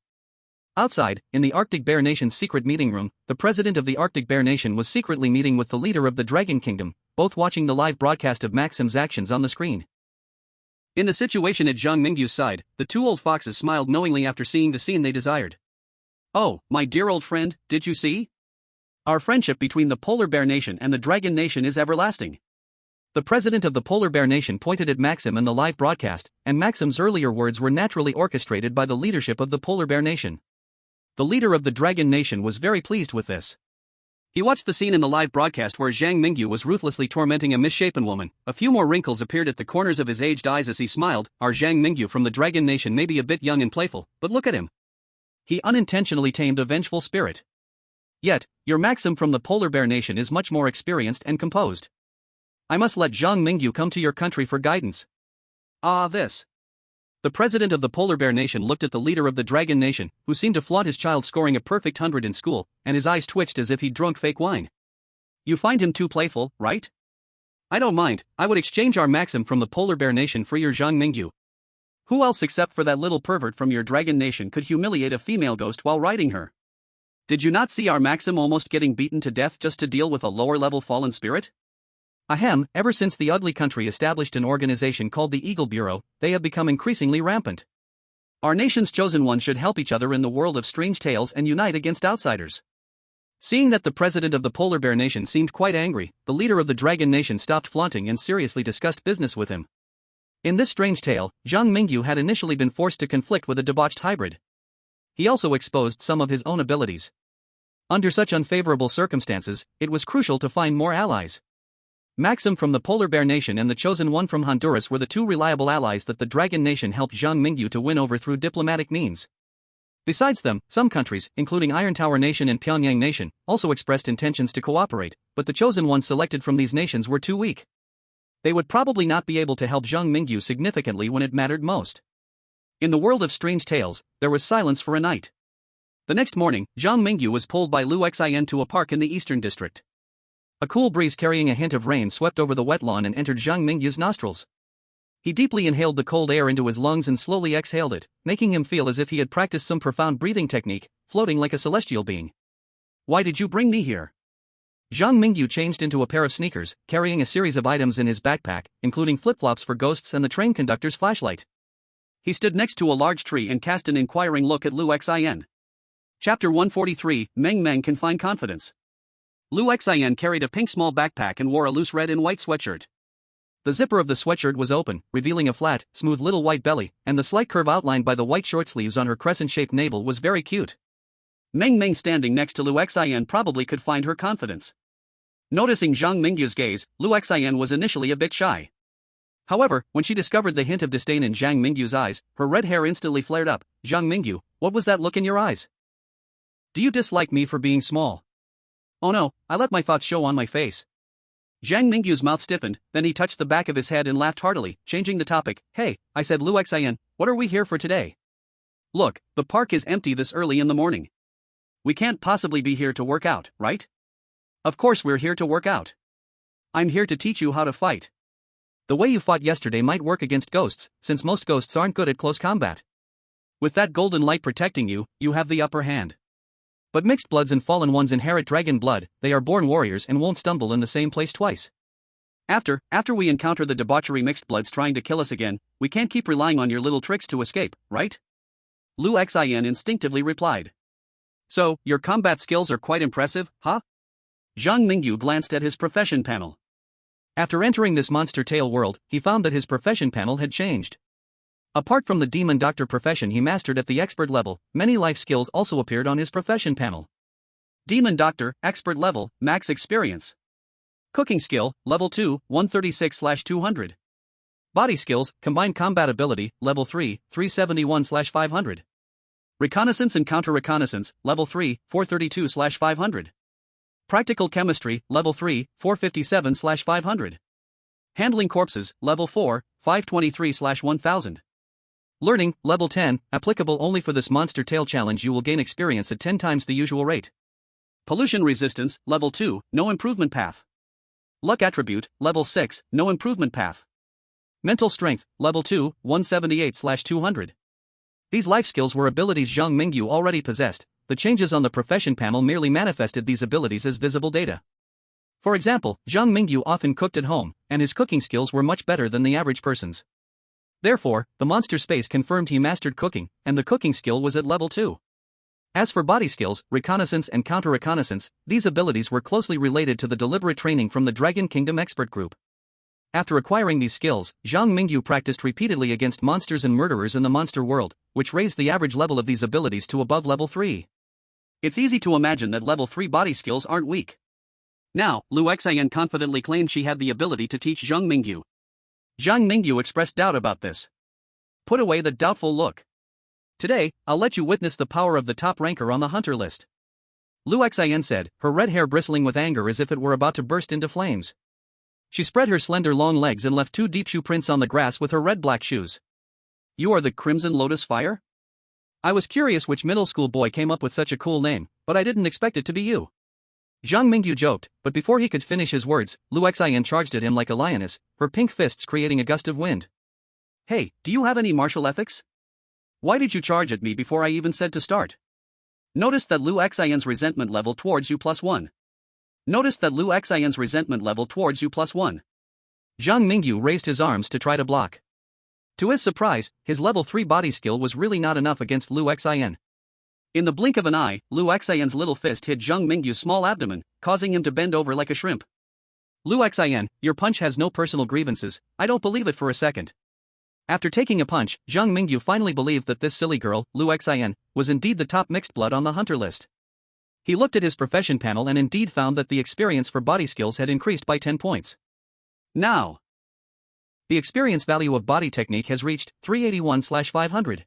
Outside, in the Arctic Bear Nation's secret meeting room, the president of the Arctic Bear Nation was secretly meeting with the leader of the Dragon Kingdom, both watching the live broadcast of Maxim's actions on the screen. In the situation at Zhang Mingyu's side, the 2 old foxes smiled knowingly after seeing the scene they desired. "Oh, my dear old friend, did you see? Our friendship between the Polar Bear Nation and the Dragon Nation is everlasting." The president of the Polar Bear Nation pointed at Maxim in the live broadcast, and Maxim's earlier words were naturally orchestrated by the leadership of the Polar Bear Nation. The leader of the Dragon Nation was very pleased with this. He watched the scene in the live broadcast where Zhang Mingyu was ruthlessly tormenting a misshapen woman. A few more wrinkles appeared at the corners of his aged eyes as he smiled. "Our Zhang Mingyu from the Dragon Nation may be a bit young and playful, but look at him. He unintentionally tamed a vengeful spirit. Yet, your Maxim from the Polar Bear Nation is much more experienced and composed. I must let Zhang Mingyu come to your country for guidance." This. The president of the Polar Bear Nation looked at the leader of the Dragon Nation, who seemed to flaunt his child scoring a perfect 100 in school, and his eyes twitched as if he'd drunk fake wine. "You find him too playful, right? I don't mind, I would exchange our Maxim from the Polar Bear Nation for your Zhang Mingyu. Who else except for that little pervert from your Dragon Nation could humiliate a female ghost while riding her? Did you not see our Maxim almost getting beaten to death just to deal with a lower-level fallen spirit? Ahem, ever since the ugly country established an organization called the Eagle Bureau, they have become increasingly rampant. Our nation's chosen ones should help each other in the world of strange tales and unite against outsiders. Seeing that the president of the polar bear nation seemed quite angry, the leader of the dragon nation stopped flaunting and seriously discussed business with him. In this strange tale, Zhang Mingyu had initially been forced to conflict with a debauched hybrid. He also exposed some of his own abilities. Under such unfavorable circumstances, it was crucial to find more allies. Maxim from the Polar Bear Nation and the Chosen One from Honduras were the two reliable allies that the Dragon Nation helped Zhang Mingyu to win over through diplomatic means. Besides them, some countries, including Iron Tower Nation and Pyongyang Nation, also expressed intentions to cooperate, but the chosen ones selected from these nations were too weak. They would probably not be able to help Zhang Mingyu significantly when it mattered most. In the world of strange tales, there was silence for a night. The next morning, Zhang Mingyu was pulled by Lu Xin to a park in the eastern district. A cool breeze carrying a hint of rain swept over the wet lawn and entered Zhang Mingyu's nostrils. He deeply inhaled the cold air into his lungs and slowly exhaled it, making him feel as if he had practiced some profound breathing technique, floating like a celestial being. "Why did you bring me here?" Zhang Mingyu changed into a pair of sneakers, carrying a series of items in his backpack, including flip-flops for ghosts and the train conductor's flashlight. He stood next to a large tree and cast an inquiring look at Lu Xin. Chapter 143, Meng Meng Can Find Confidence. Lu Xin carried a pink small backpack and wore a loose red and white sweatshirt. The zipper of the sweatshirt was open, revealing a flat, smooth little white belly, and the slight curve outlined by the white short sleeves on her crescent-shaped navel was very cute. Meng Meng standing next to Lu Xin probably could find her confidence. Noticing Zhang Mingyu's gaze, Lu Xin was initially a bit shy. However, when she discovered the hint of disdain in Zhang Mingyu's eyes, her red hair instantly flared up. "Zhang Mingyu, what was that look in your eyes? Do you dislike me for being small?" "Oh no, I let my thoughts show on my face." Zhang Mingyu's mouth stiffened, then he touched the back of his head and laughed heartily, changing the topic. "Hey," I said, "Lu Xin, what are we here for today? Look, the park is empty this early in the morning. We can't possibly be here to work out, right?" "Of course we're here to work out. I'm here to teach you how to fight. The way you fought yesterday might work against ghosts, since most ghosts aren't good at close combat. With that golden light protecting you, you have the upper hand. But mixed bloods and fallen ones inherit dragon blood, they are born warriors and won't stumble in the same place twice. After we encounter the debauchery mixed bloods trying to kill us again, we can't keep relying on your little tricks to escape, right?" Lu Xin instinctively replied. "So, your combat skills are quite impressive, huh?" Zhang Mingyu glanced at his profession panel. After entering this monster tale world, he found that his profession panel had changed. Apart from the demon doctor profession he mastered at the expert level, many life skills also appeared on his profession panel. Demon doctor, expert level, max experience. Cooking skill, level 2, 136/200. Body skills, combined combat ability, level 3, 371/500. Reconnaissance and counter-reconnaissance, level 3, 432/500. Practical chemistry, level 3, 457/500. Handling corpses, level 4, 523/1000. Learning, level 10, applicable only for this monster tale challenge. You will gain experience at 10 times the usual rate. Pollution resistance, level 2, no improvement path. Luck attribute, level 6, no improvement path. Mental strength, level 2, 178/200. These life skills were abilities Zhang Mingyu already possessed. The changes on the profession panel merely manifested these abilities as visible data. For example, Zhang Mingyu often cooked at home, and his cooking skills were much better than the average person's. Therefore, the monster space confirmed he mastered cooking, and the cooking skill was at level 2. As for body skills, reconnaissance and counter-reconnaissance, these abilities were closely related to the deliberate training from the Dragon Kingdom expert group. After acquiring these skills, Zhang Mingyu practiced repeatedly against monsters and murderers in the monster world, which raised the average level of these abilities to above level 3. It's easy to imagine that level 3 body skills aren't weak. Now, Lu Xin confidently claimed she had the ability to teach Zhang Mingyu. Zhang Mingyu expressed doubt about this. "Put away the doubtful look. Today, I'll let you witness the power of the top ranker on the hunter list." Lu Xin said, her red hair bristling with anger as if it were about to burst into flames. She spread her slender long legs and left 2 deep shoe prints on the grass with her red-black shoes. "You are the Crimson Lotus Fire? I was curious which middle school boy came up with such a cool name, but I didn't expect it to be you." Zhang Mingyu joked, but before he could finish his words, Lu Xin charged at him like a lioness, her pink fists creating a gust of wind. "Hey, do you have any martial ethics? Why did you charge at me before I even said to start?" Notice that Lu Xin's resentment level towards you +1. Notice that Lu Xin's resentment level towards you +1. Zhang Mingyu raised his arms to try to block. To his surprise, his level 3 body skill was really not enough against Lu Xian. In the blink of an eye, Lu Xian's little fist hit Zhang Mingyu's small abdomen, causing him to bend over like a shrimp. Lu Xian, your punch has no personal grievances, I don't believe it for a second. After taking a punch, Zhang Mingyu finally believed that this silly girl, Lu Xian, was indeed the top mixed blood on the hunter list. He looked at his profession panel and indeed found that the experience for body skills had increased by 10 points. Now, the experience value of body technique has reached 381/500.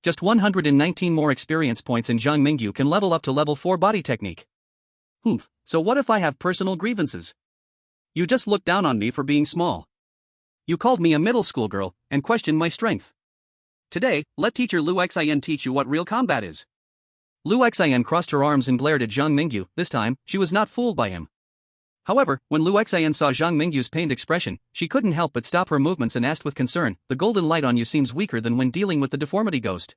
Just 119 more experience points and Zhang Mingyu can level up to level 4 body technique. Humph, so what if I have personal grievances? You just looked down on me for being small. You called me a middle school girl and questioned my strength. Today, let teacher Lu Xian teach you what real combat is. Lu Xian crossed her arms and glared at Zhang Mingyu. This time, she was not fooled by him. However, when Lu Xian saw Zhang Mingyu's pained expression, she couldn't help but stop her movements and asked with concern, "The golden light on you seems weaker than when dealing with the deformity ghost.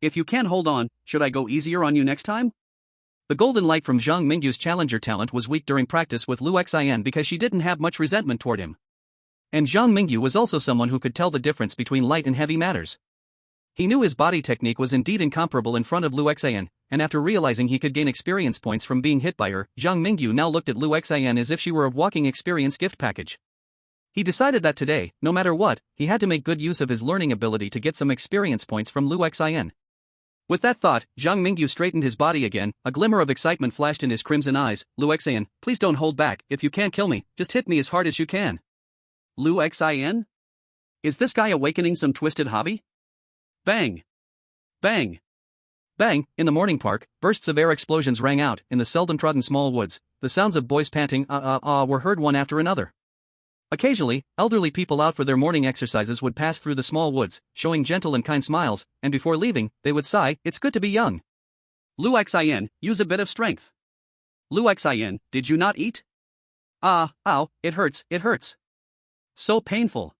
If you can't hold on, should I go easier on you next time?" The golden light from Zhang Mingyu's challenger talent was weak during practice with Lu Xian because she didn't have much resentment toward him. And Zhang Mingyu was also someone who could tell the difference between light and heavy matters. He knew his body technique was indeed incomparable in front of Lu Xian, and after realizing he could gain experience points from being hit by her, Zhang Mingyu now looked at Lu Xian as if she were a walking experience gift package. He decided that today, no matter what, he had to make good use of his learning ability to get some experience points from Lu Xian. With that thought, Zhang Mingyu straightened his body again, a glimmer of excitement flashed in his crimson eyes. "Lu Xian, please don't hold back, if you can't kill me, just hit me as hard as you can." Lu Xian? Is this guy awakening some twisted hobby? Bang! Bang! Bang! In the morning park, bursts of air explosions rang out. In the seldom trodden small woods, the sounds of boys panting were heard one after another. Occasionally, elderly people out for their morning exercises would pass through the small woods, showing gentle and kind smiles, and before leaving, they would sigh, "It's good to be young." Lu Xian, use a bit of strength. Lu Xian, did you not eat? Ow, it hurts, it hurts. So painful.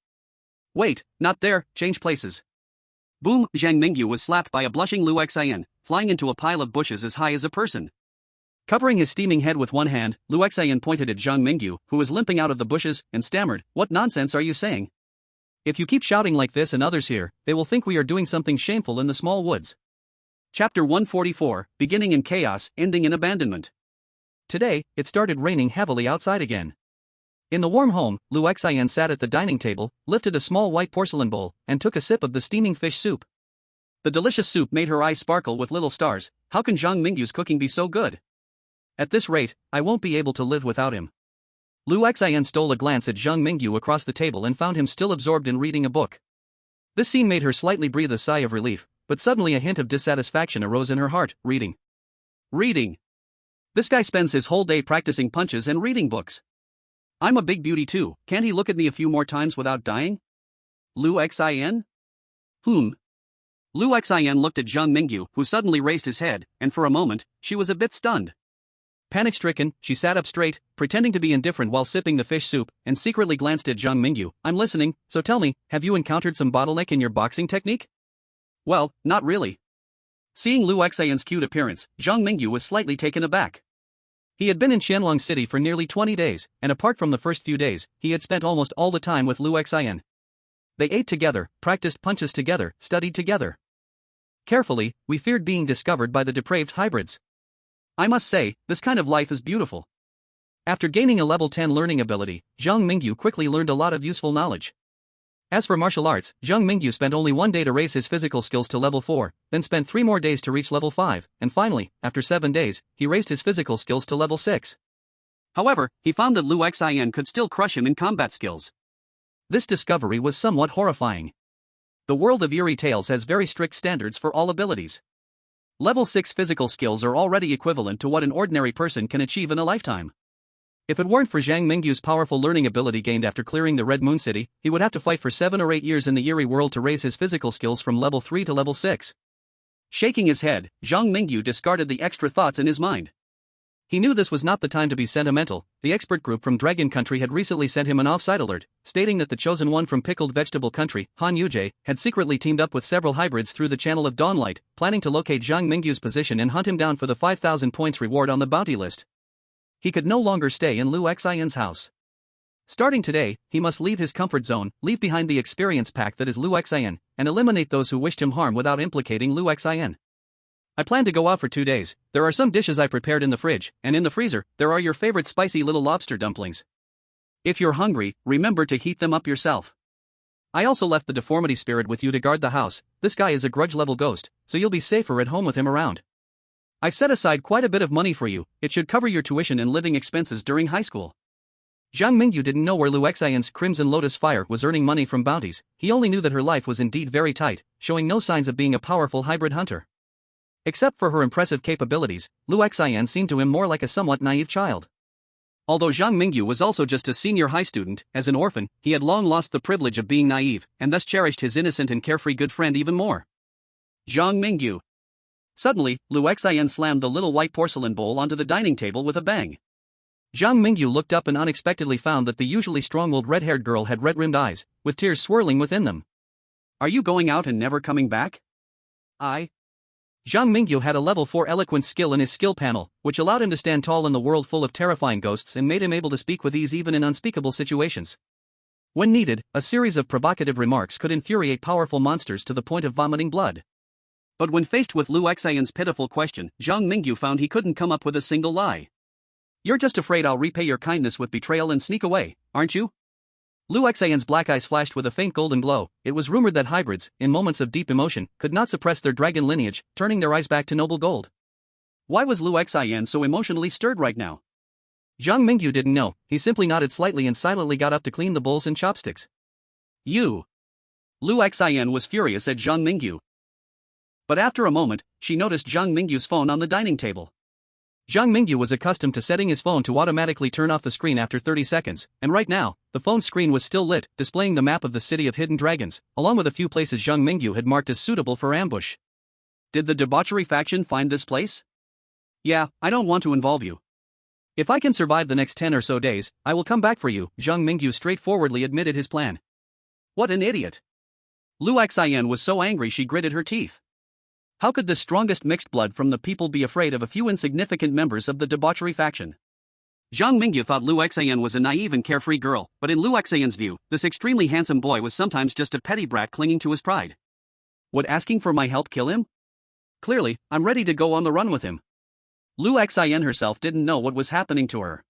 Wait, not there, change places. Boom! Zhang Mingyu was slapped by a blushing Lu Xian, flying into a pile of bushes as high as a person. Covering his steaming head with one hand, Lu Xian pointed at Zhang Mingyu, who was limping out of the bushes, and stammered, "What nonsense are you saying? If you keep shouting like this and others hear, they will think we are doing something shameful in the small woods." Chapter 144, beginning in chaos, ending in abandonment. Today, it started raining heavily outside again. In the warm home, Lu Xian sat at the dining table, lifted a small white porcelain bowl, and took a sip of the steaming fish soup. The delicious soup made her eyes sparkle with little stars. How can Zhang Mingyu's cooking be so good? At this rate, I won't be able to live without him. Lu Xian stole a glance at Zhang Mingyu across the table and found him still absorbed in reading a book. This scene made her slightly breathe a sigh of relief, but suddenly a hint of dissatisfaction arose in her heart. Reading. Reading. This guy spends his whole day practicing punches and reading books. I'm a big beauty too, can't he look at me a few more times without dying? Lu Xian? Lu Xian looked at Zhang Mingyu, who suddenly raised his head, and for a moment, she was a bit stunned. Panic-stricken, she sat up straight, pretending to be indifferent while sipping the fish soup, and secretly glanced at Zhang Mingyu. "I'm listening, so tell me, have you encountered some bottleneck in your boxing technique?" "Well, not really." Seeing Lu Xian's cute appearance, Zhang Mingyu was slightly taken aback. He had been in Qianlong City for nearly 20 days, and apart from the first few days, he had spent almost all the time with Lu Xian. They ate together, practiced punches together, studied together. Carefully, we feared being discovered by the depraved hybrids. I must say, this kind of life is beautiful. After gaining a level 10 learning ability, Zhang Mingyu quickly learned a lot of useful knowledge. As for martial arts, Zhang Mingyu spent only one day to raise his physical skills to level 4, then spent 3 more days to reach level 5, and finally, after 7 days, he raised his physical skills to level 6. However, he found that Lu Xian could still crush him in combat skills. This discovery was somewhat horrifying. The world of eerie tales has very strict standards for all abilities. Level 6 physical skills are already equivalent to what an ordinary person can achieve in a lifetime. If it weren't for Zhang Mingyu's powerful learning ability gained after clearing the Red Moon City, he would have to fight for 7 or 8 years in the eerie world to raise his physical skills from level 3 to level 6. Shaking his head, Zhang Mingyu discarded the extra thoughts in his mind. He knew this was not the time to be sentimental. The expert group from Dragon Country had recently sent him an off-site alert, stating that the chosen one from Pickled Vegetable Country, Han Yujie, had secretly teamed up with several hybrids through the channel of Dawnlight, planning to locate Zhang Mingyu's position and hunt him down for the 5,000 points reward on the bounty list. He could no longer stay in Lu Xian's house. Starting today, he must leave his comfort zone, leave behind the experience pack that is Liu Xian, and eliminate those who wished him harm without implicating Liu Xian. I plan to go out for 2 days. There are some dishes I prepared in the fridge, and in the freezer, there are your favorite spicy little lobster dumplings. If you're hungry, remember to heat them up yourself. I also left the deformity spirit with you to guard the house. This guy is a grudge-level ghost, so you'll be safer at home with him around. I've set aside quite a bit of money for you. It should cover your tuition and living expenses during high school. Zhang Mingyu didn't know where Liu Xian's Crimson Lotus Fire was earning money from bounties. He only knew that her life was indeed very tight, showing no signs of being a powerful hybrid hunter. Except for her impressive capabilities, Liu Xian seemed to him more like a somewhat naive child. Although Zhang Mingyu was also just a senior high student, as an orphan, he had long lost the privilege of being naive, and thus cherished his innocent and carefree good friend even more. Zhang Mingyu. Suddenly, Liu Xian slammed the little white porcelain bowl onto the dining table with a bang. Zhang Mingyu looked up and unexpectedly found that the usually strong-willed red-haired girl had red-rimmed eyes, with tears swirling within them. Are you going out and never coming back? Zhang Mingyu had a level 4 eloquence skill in his skill panel, which allowed him to stand tall in the world full of terrifying ghosts and made him able to speak with ease even in unspeakable situations. When needed, a series of provocative remarks could infuriate powerful monsters to the point of vomiting blood. But when faced with Liu Xian's pitiful question, Zhang Mingyu found he couldn't come up with a single lie. You're just afraid I'll repay your kindness with betrayal and sneak away, aren't you? Liu Xian's black eyes flashed with a faint golden glow. It was rumored that hybrids, in moments of deep emotion, could not suppress their dragon lineage, turning their eyes back to noble gold. Why was Liu Xian so emotionally stirred right now? Zhang Mingyu didn't know. He simply nodded slightly and silently got up to clean the bowls and chopsticks. You! Liu Xian was furious at Zhang Mingyu. But after a moment, she noticed Zhang Mingyu's phone on the dining table. Zhang Mingyu was accustomed to setting his phone to automatically turn off the screen after 30 seconds, and right now, the phone's screen was still lit, displaying the map of the city of hidden dragons, along with a few places Zhang Mingyu had marked as suitable for ambush. Did the debauchery faction find this place? Yeah, I don't want to involve you. If I can survive the next 10 or so days, I will come back for you, Zhang Mingyu straightforwardly admitted his plan. What an idiot! Liu Xian was so angry she gritted her teeth. How could the strongest mixed blood from the people be afraid of a few insignificant members of the debauchery faction? Zhang Mingyu thought Liu Xian was a naive and carefree girl, but in Liu Xian's view, this extremely handsome boy was sometimes just a petty brat clinging to his pride. Would asking for my help kill him? Clearly, I'm ready to go on the run with him. Liu Xian herself didn't know what was happening to her.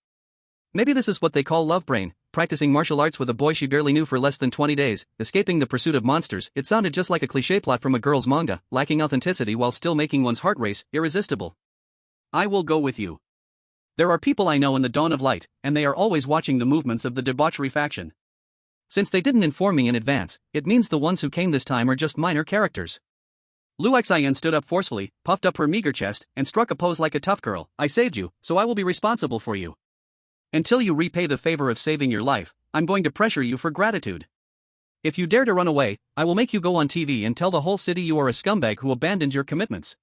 Maybe this is what they call love brain, practicing martial arts with a boy she barely knew for less than 20 days, escaping the pursuit of monsters. It sounded just like a cliché plot from a girl's manga, lacking authenticity while still making one's heart race, irresistible. I will go with you. There are people I know in the dawn of light, and they are always watching the movements of the debauchery faction. Since they didn't inform me in advance, it means the ones who came this time are just minor characters. Liu Xian stood up forcefully, puffed up her meager chest, and struck a pose like a tough girl. I saved you, so I will be responsible for you. Until you repay the favor of saving your life, I'm going to pressure you for gratitude. If you dare to run away, I will make you go on TV and tell the whole city you are a scumbag who abandoned your commitments.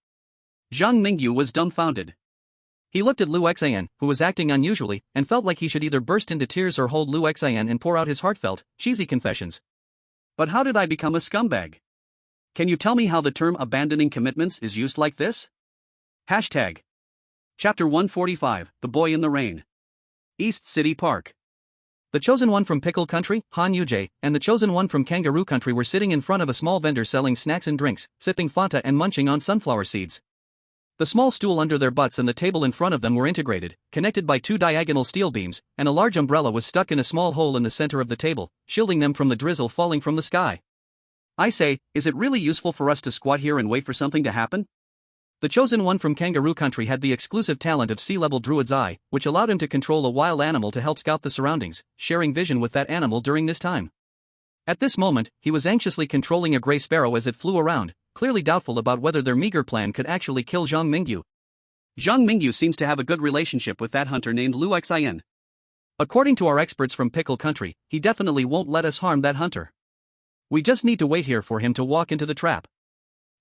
Zhang Mingyu was dumbfounded. He looked at Liu Xian, who was acting unusually, and felt like he should either burst into tears or hold Liu Xian and pour out his heartfelt, cheesy confessions. But how did I become a scumbag? Can you tell me how the term abandoning commitments is used like this? Hashtag. Chapter 145, The Boy in the Rain. East City Park. The chosen one from Pickle Country, Han Yujie, and the chosen one from Kangaroo Country were sitting in front of a small vendor selling snacks and drinks, sipping Fanta and munching on sunflower seeds. The small stool under their butts and the table in front of them were integrated, connected by 2 diagonal steel beams, and a large umbrella was stuck in a small hole in the center of the table, shielding them from the drizzle falling from the sky. I say, is it really useful for us to squat here and wait for something to happen? The chosen one from Kangaroo Country had the exclusive talent of sea-level druid's eye, which allowed him to control a wild animal to help scout the surroundings, sharing vision with that animal during this time. At this moment, he was anxiously controlling a gray sparrow as it flew around, clearly doubtful about whether their meager plan could actually kill Zhang Mingyu. Zhang Mingyu seems to have a good relationship with that hunter named Liu Xian. According to our experts from Pickle Country, he definitely won't let us harm that hunter. We just need to wait here for him to walk into the trap.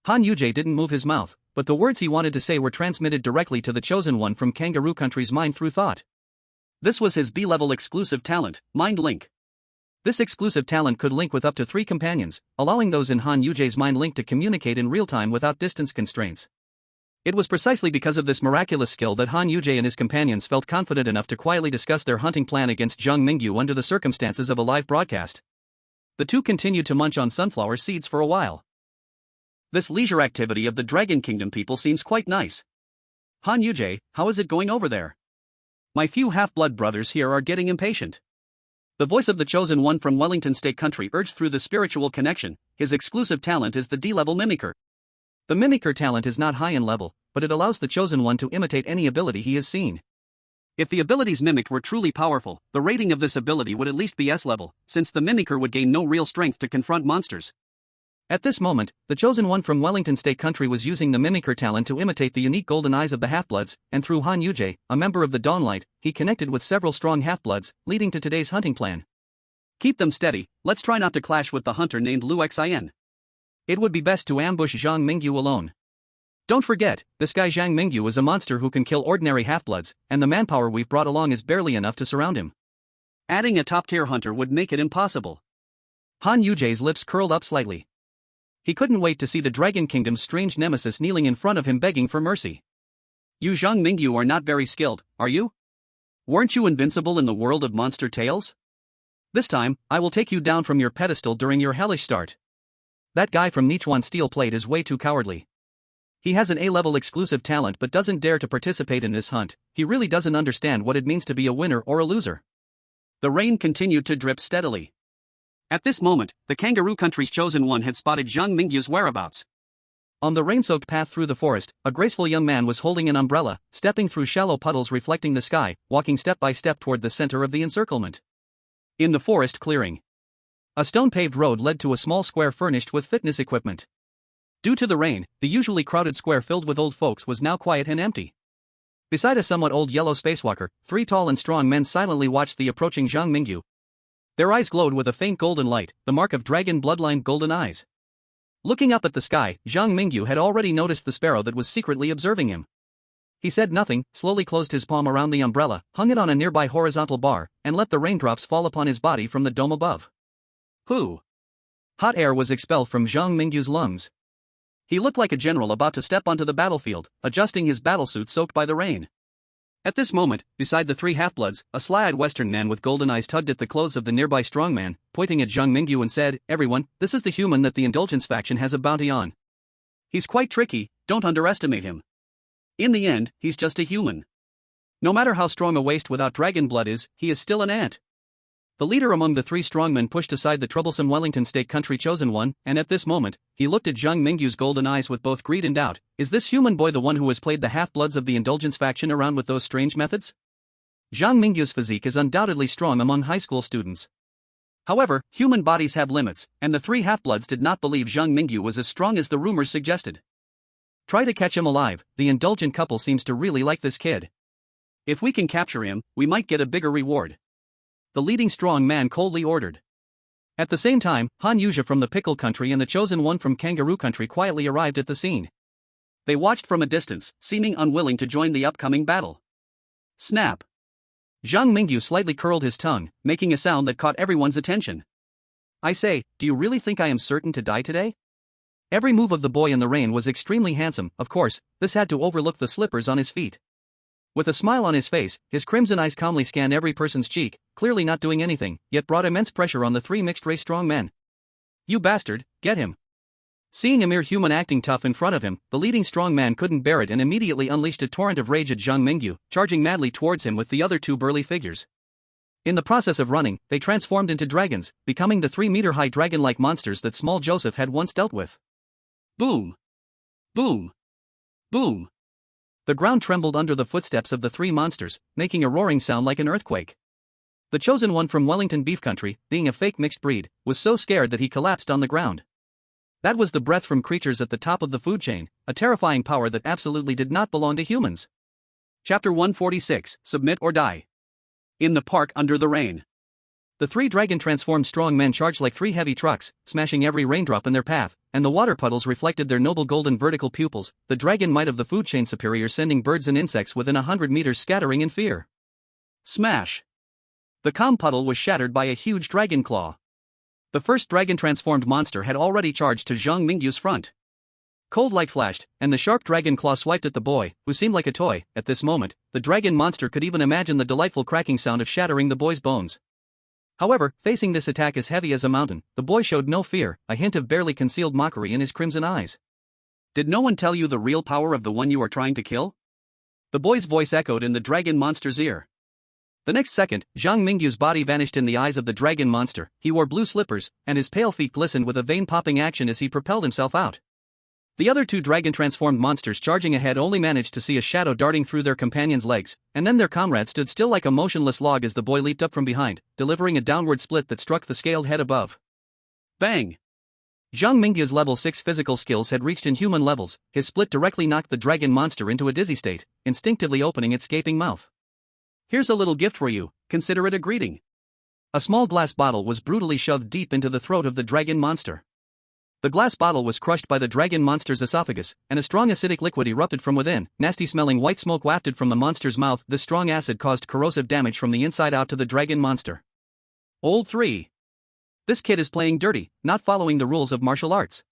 Han Yujie didn't move his mouth, but the words he wanted to say were transmitted directly to the chosen one from Kangaroo Country's mind through thought. This was his B-level exclusive talent, Mind Link. This exclusive talent could link with up to 3 companions, allowing those in Han Yujie's mind link to communicate in real time without distance constraints. It was precisely because of this miraculous skill that Han Yujie and his companions felt confident enough to quietly discuss their hunting plan against Zhang Mingyu under the circumstances of a live broadcast. The two continued to munch on sunflower seeds for a while. This leisure activity of the Dragon Kingdom people seems quite nice. Han Yujie, how is it going over there? My few half-blood brothers here are getting impatient. The voice of the chosen one from Wellington State Country urged through the spiritual connection. His exclusive talent is the D-level mimicker. The mimicker talent is not high in level, but it allows the chosen one to imitate any ability he has seen. If the abilities mimicked were truly powerful, the rating of this ability would at least be S-level, since the mimicker would gain no real strength to confront monsters. At this moment, the chosen one from Wellington State Country was using the mimicker talent to imitate the unique golden eyes of the half-bloods, and through Han Yujie, a member of the Dawnlight, he connected with several strong half-bloods, leading to today's hunting plan. Keep them steady, let's try not to clash with the hunter named Lu Xin. It would be best to ambush Zhang Mingyu alone. Don't forget, this guy Zhang Mingyu is a monster who can kill ordinary half-bloods, and the manpower we've brought along is barely enough to surround him. Adding a top-tier hunter would make it impossible. Han Yujie's lips curled up slightly. He couldn't wait to see the Dragon Kingdom's strange nemesis kneeling in front of him begging for mercy. You Zhang Mingyu are not very skilled, are you? Weren't you invincible in the world of monster tales? This time, I will take you down from your pedestal during your hellish start. That guy from Nichuan Steel Plate is way too cowardly. He has an A-level exclusive talent but doesn't dare to participate in this hunt. He really doesn't understand what it means to be a winner or a loser. The rain continued to drip steadily. At this moment, the Kangaroo Country's chosen one had spotted Zhang Mingyu's whereabouts. On the rain-soaked path through the forest, a graceful young man was holding an umbrella, stepping through shallow puddles reflecting the sky, walking step by step toward the center of the encirclement. In the forest clearing, a stone-paved road led to a small square furnished with fitness equipment. Due to the rain, the usually crowded square filled with old folks was now quiet and empty. Beside a somewhat old yellow spacewalker, three tall and strong men silently watched the approaching Zhang Mingyu. Their eyes glowed with a faint golden light, the mark of dragon bloodline golden eyes. Looking up at the sky, Zhang Mingyu had already noticed the sparrow that was secretly observing him. He said nothing, slowly closed his palm around the umbrella, hung it on a nearby horizontal bar, and let the raindrops fall upon his body from the dome above. Hoo! Hot air was expelled from Zhang Mingyu's lungs. He looked like a general about to step onto the battlefield, adjusting his battlesuit soaked by the rain. At this moment, beside the three half-bloods, a sly-eyed western man with golden eyes tugged at the clothes of the nearby strongman, pointing at Zhang Mingyu and said, "Everyone, this is the human that the Indulgence faction has a bounty on. He's quite tricky, don't underestimate him. In the end, he's just a human. No matter how strong a waste without dragon blood is, he is still an ant." The leader among the three strongmen pushed aside the troublesome Wellington State Country chosen one, and at this moment, he looked at Zhang Mingyu's golden eyes with both greed and doubt. Is this human boy the one who has played the half-bloods of the Indulgence faction around with those strange methods? Zhang Mingyu's physique is undoubtedly strong among high school students. However, human bodies have limits, and the three half-bloods did not believe Zhang Mingyu was as strong as the rumors suggested. Try to catch him alive, the Indulgent couple seems to really like this kid. If we can capture him, we might get a bigger reward. The leading strong man coldly ordered. At the same time, Han Yujie from the Pickle Country and the chosen one from Kangaroo Country quietly arrived at the scene. They watched from a distance, seeming unwilling to join the upcoming battle. Snap! Zhang Mingyu slightly curled his tongue, making a sound that caught everyone's attention. I say, do you really think I am certain to die today? Every move of the boy in the rain was extremely handsome. Of course, this had to overlook the slippers on his feet. With a smile on his face, his crimson eyes calmly scanned every person's cheek, clearly not doing anything, yet brought immense pressure on the three mixed-race strong men. You bastard, get him! Seeing a mere human acting tough in front of him, the leading strong man couldn't bear it and immediately unleashed a torrent of rage at Zhang Mingyu, charging madly towards him with the other two burly figures. In the process of running, they transformed into dragons, becoming the 3-meter-high dragon-like monsters that small Joseph had once dealt with. Boom! Boom! Boom! The ground trembled under the footsteps of the three monsters, making a roaring sound like an earthquake. The chosen one from Wellington Beef Country, being a fake mixed breed, was so scared that he collapsed on the ground. That was the breath from creatures at the top of the food chain, a terrifying power that absolutely did not belong to humans. Chapter 146, Submit or Die. In the park under the rain. The three dragon-transformed strong men charged like three heavy trucks, smashing every raindrop in their path, and the water puddles reflected their noble golden vertical pupils, the dragon might of the food chain superior sending birds and insects within 100 meters scattering in fear. Smash! The calm puddle was shattered by a huge dragon claw. The first dragon-transformed monster had already charged to Zhang Mingyu's front. Cold light flashed, and the sharp dragon claw swiped at the boy, who seemed like a toy. At this moment, the dragon monster could even imagine the delightful cracking sound of shattering the boy's bones. However, facing this attack as heavy as a mountain, the boy showed no fear, a hint of barely concealed mockery in his crimson eyes. "Did no one tell you the real power of the one you are trying to kill?" The boy's voice echoed in the dragon monster's ear. The next second, Zhang Mingyu's body vanished in the eyes of the dragon monster. He wore blue slippers, and his pale feet glistened with a vein-popping action as he propelled himself out. The other two dragon-transformed monsters charging ahead only managed to see a shadow darting through their companions' legs, and then their comrade stood still like a motionless log as the boy leaped up from behind, delivering a downward split that struck the scaled head above. Bang! Zhang Mingyu's level 6 physical skills had reached inhuman levels. His split directly knocked the dragon monster into a dizzy state, instinctively opening its gaping mouth. "Here's a little gift for you, consider it a greeting." A small glass bottle was brutally shoved deep into the throat of the dragon monster. The glass bottle was crushed by the dragon monster's esophagus, and a strong acidic liquid erupted from within. Nasty-smelling white smoke wafted from the monster's mouth. This strong acid caused corrosive damage from the inside out to the dragon monster. Old 3. This kid is playing dirty, not following the rules of martial arts.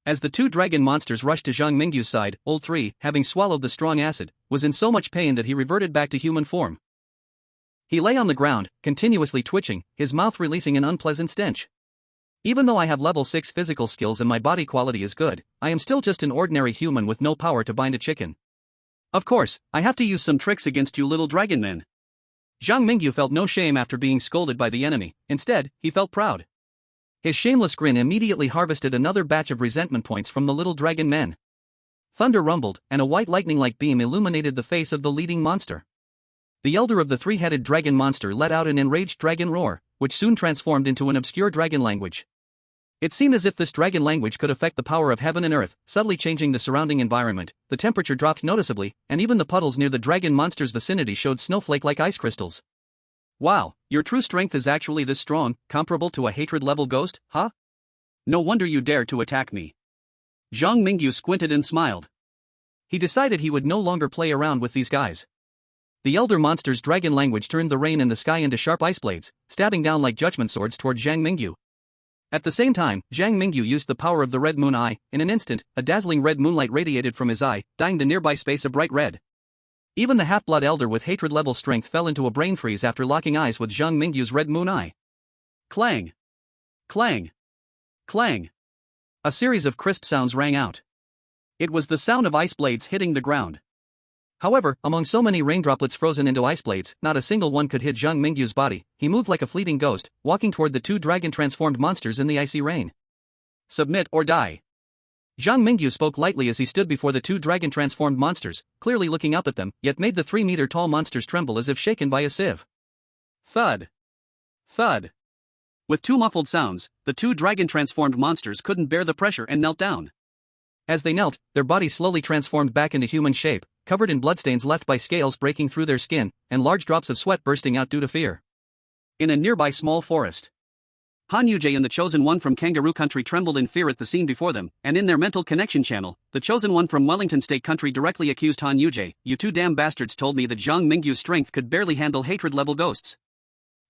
As the two dragon monsters rushed to Zhang Mingyu's side, Old 3, having swallowed the strong acid, was in so much pain that he reverted back to human form. He lay on the ground, continuously twitching, his mouth releasing an unpleasant stench. "Even though I have level 6 physical skills and my body quality is good, I am still just an ordinary human with no power to bind a chicken. Of course, I have to use some tricks against you little dragon men." Zhang Mingyu felt no shame after being scolded by the enemy. Instead, he felt proud. His shameless grin immediately harvested another batch of resentment points from the little dragon men. Thunder rumbled, and a white lightning-like beam illuminated the face of the leading monster. The elder of the three-headed dragon monster let out an enraged dragon roar, which soon transformed into an obscure dragon language. It seemed as if this dragon language could affect the power of heaven and earth, subtly changing the surrounding environment. The temperature dropped noticeably, and even the puddles near the dragon monster's vicinity showed snowflake-like ice crystals. "Wow, your true strength is actually this strong, comparable to a hatred-level ghost, huh? No wonder you dared to attack me." Zhang Mingyu squinted and smiled. He decided he would no longer play around with these guys. The elder monster's dragon language turned the rain in the sky into sharp ice blades, stabbing down like judgment swords toward Zhang Mingyu. At the same time, Zhang Mingyu used the power of the red moon eye. In an instant, a dazzling red moonlight radiated from his eye, dyeing the nearby space a bright red. Even the half-blood elder with hatred-level strength fell into a brain freeze after locking eyes with Zhang Mingyu's red moon eye. Clang! Clang! Clang! A series of crisp sounds rang out. It was the sound of ice blades hitting the ground. However, among so many raindroplets frozen into ice blades, not a single one could hit Zhang Mingyu's body. He moved like a fleeting ghost, walking toward the two dragon-transformed monsters in the icy rain. "Submit or die." Zhang Mingyu spoke lightly as he stood before the two dragon-transformed monsters, clearly looking up at them, yet made the 3-meter-tall monsters tremble as if shaken by a sieve. Thud! Thud! With two muffled sounds, the two dragon-transformed monsters couldn't bear the pressure and knelt down. As they knelt, their bodies slowly transformed back into human shape, covered in bloodstains left by scales breaking through their skin, and large drops of sweat bursting out due to fear. In a nearby small forest, Han Yujie and the Chosen One from Kangaroo Country trembled in fear at the scene before them, and in their mental connection channel, the Chosen One from Wellington State Country directly accused Han Yujie. "You two damn bastards told me that Zhang Mingyu's strength could barely handle hatred-level ghosts.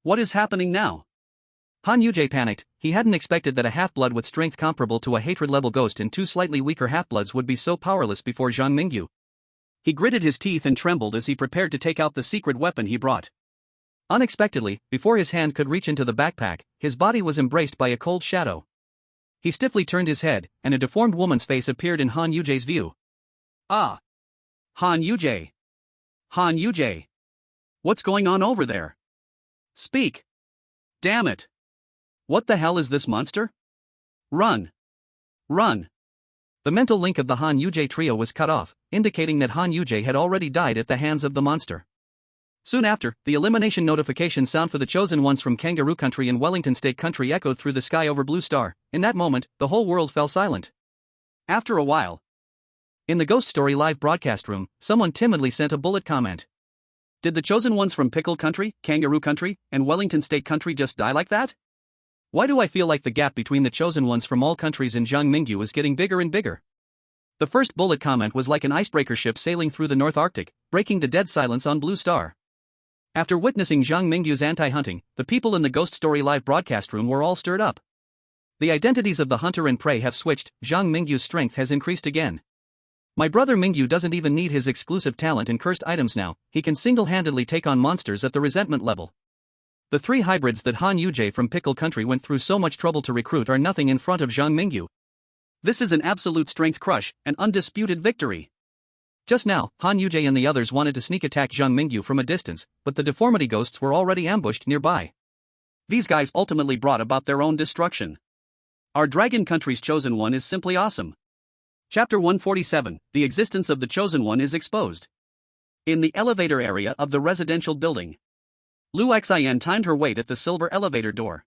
What is happening now?" Han Yujie panicked. He hadn't expected that a half-blood with strength comparable to a hatred-level ghost and two slightly weaker half-bloods would be so powerless before Zhang Mingyu. He gritted his teeth and trembled as he prepared to take out the secret weapon he brought. Unexpectedly, before his hand could reach into the backpack, his body was embraced by a cold shadow. He stiffly turned his head, and a deformed woman's face appeared in Han Yujie's view. "Ah! Han Yujie! Han Yujie! What's going on over there? Speak! Damn it! What the hell is this monster? Run! Run!" The mental link of the Han Yujie trio was cut off, indicating that Han Yujie had already died at the hands of the monster. Soon after, the elimination notification sound for the Chosen Ones from Kangaroo Country and Wellington State Country echoed through the sky over Blue Star. In that moment, the whole world fell silent. After a while, in the Ghost Story live broadcast room, someone timidly sent a bullet comment. Did the Chosen Ones from Pickle Country, Kangaroo Country, and Wellington State Country just die like that? Why do I feel like the gap between the Chosen Ones from all countries and Zhang Mingyu is getting bigger and bigger? The first bullet comment was like an icebreaker ship sailing through the North Arctic, breaking the dead silence on Blue Star. After witnessing Zhang Mingyu's anti-hunting, the people in the Ghost Story live broadcast room were all stirred up. The identities of the hunter and prey have switched. Zhang Mingyu's strength has increased again. My brother Mingyu doesn't even need his exclusive talent and cursed items now, he can single-handedly take on monsters at the resentment level. The 3 hybrids that Han Yujie from Pickle Country went through so much trouble to recruit are nothing in front of Zhang Mingyu. This is an absolute strength crush, an undisputed victory. Just now, Han Yujie and the others wanted to sneak attack Zhang Mingyu from a distance, but the deformity ghosts were already ambushed nearby. These guys ultimately brought about their own destruction. Our Dragon Country's Chosen One is simply awesome. Chapter 147, The Existence of the Chosen One is Exposed. In the elevator area of the residential building, Lu Xian timed her weight at the silver elevator door.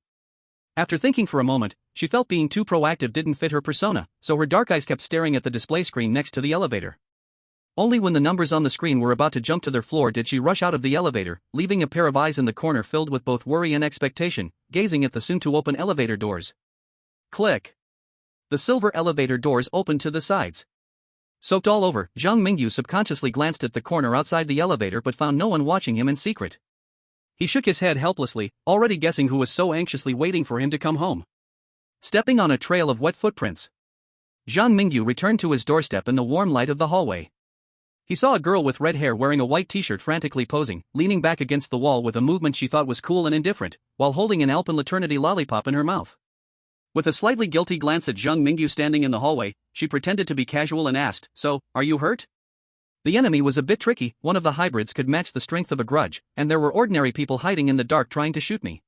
After thinking for a moment, she felt being too proactive didn't fit her persona, so her dark eyes kept staring at the display screen next to the elevator. Only when the numbers on the screen were about to jump to their floor did she rush out of the elevator, leaving a pair of eyes in the corner filled with both worry and expectation, gazing at the soon-to-open elevator doors. Click. The silver elevator doors opened to the sides. Soaked all over, Zhang Mingyu subconsciously glanced at the corner outside the elevator but found no one watching him in secret. He shook his head helplessly, already guessing who was so anxiously waiting for him to come home. Stepping on a trail of wet footprints, Zhang Mingyu returned to his doorstep in the warm light of the hallway. He saw a girl with red hair wearing a white t-shirt frantically posing, leaning back against the wall with a movement she thought was cool and indifferent, while holding an Alpenlaternity lollipop in her mouth. With a slightly guilty glance at Zhang Mingyu standing in the hallway, she pretended to be casual and asked, "So, are you hurt?" The enemy was a bit tricky, one of the hybrids could match the strength of a grudge, and there were ordinary people hiding in the dark trying to shoot me.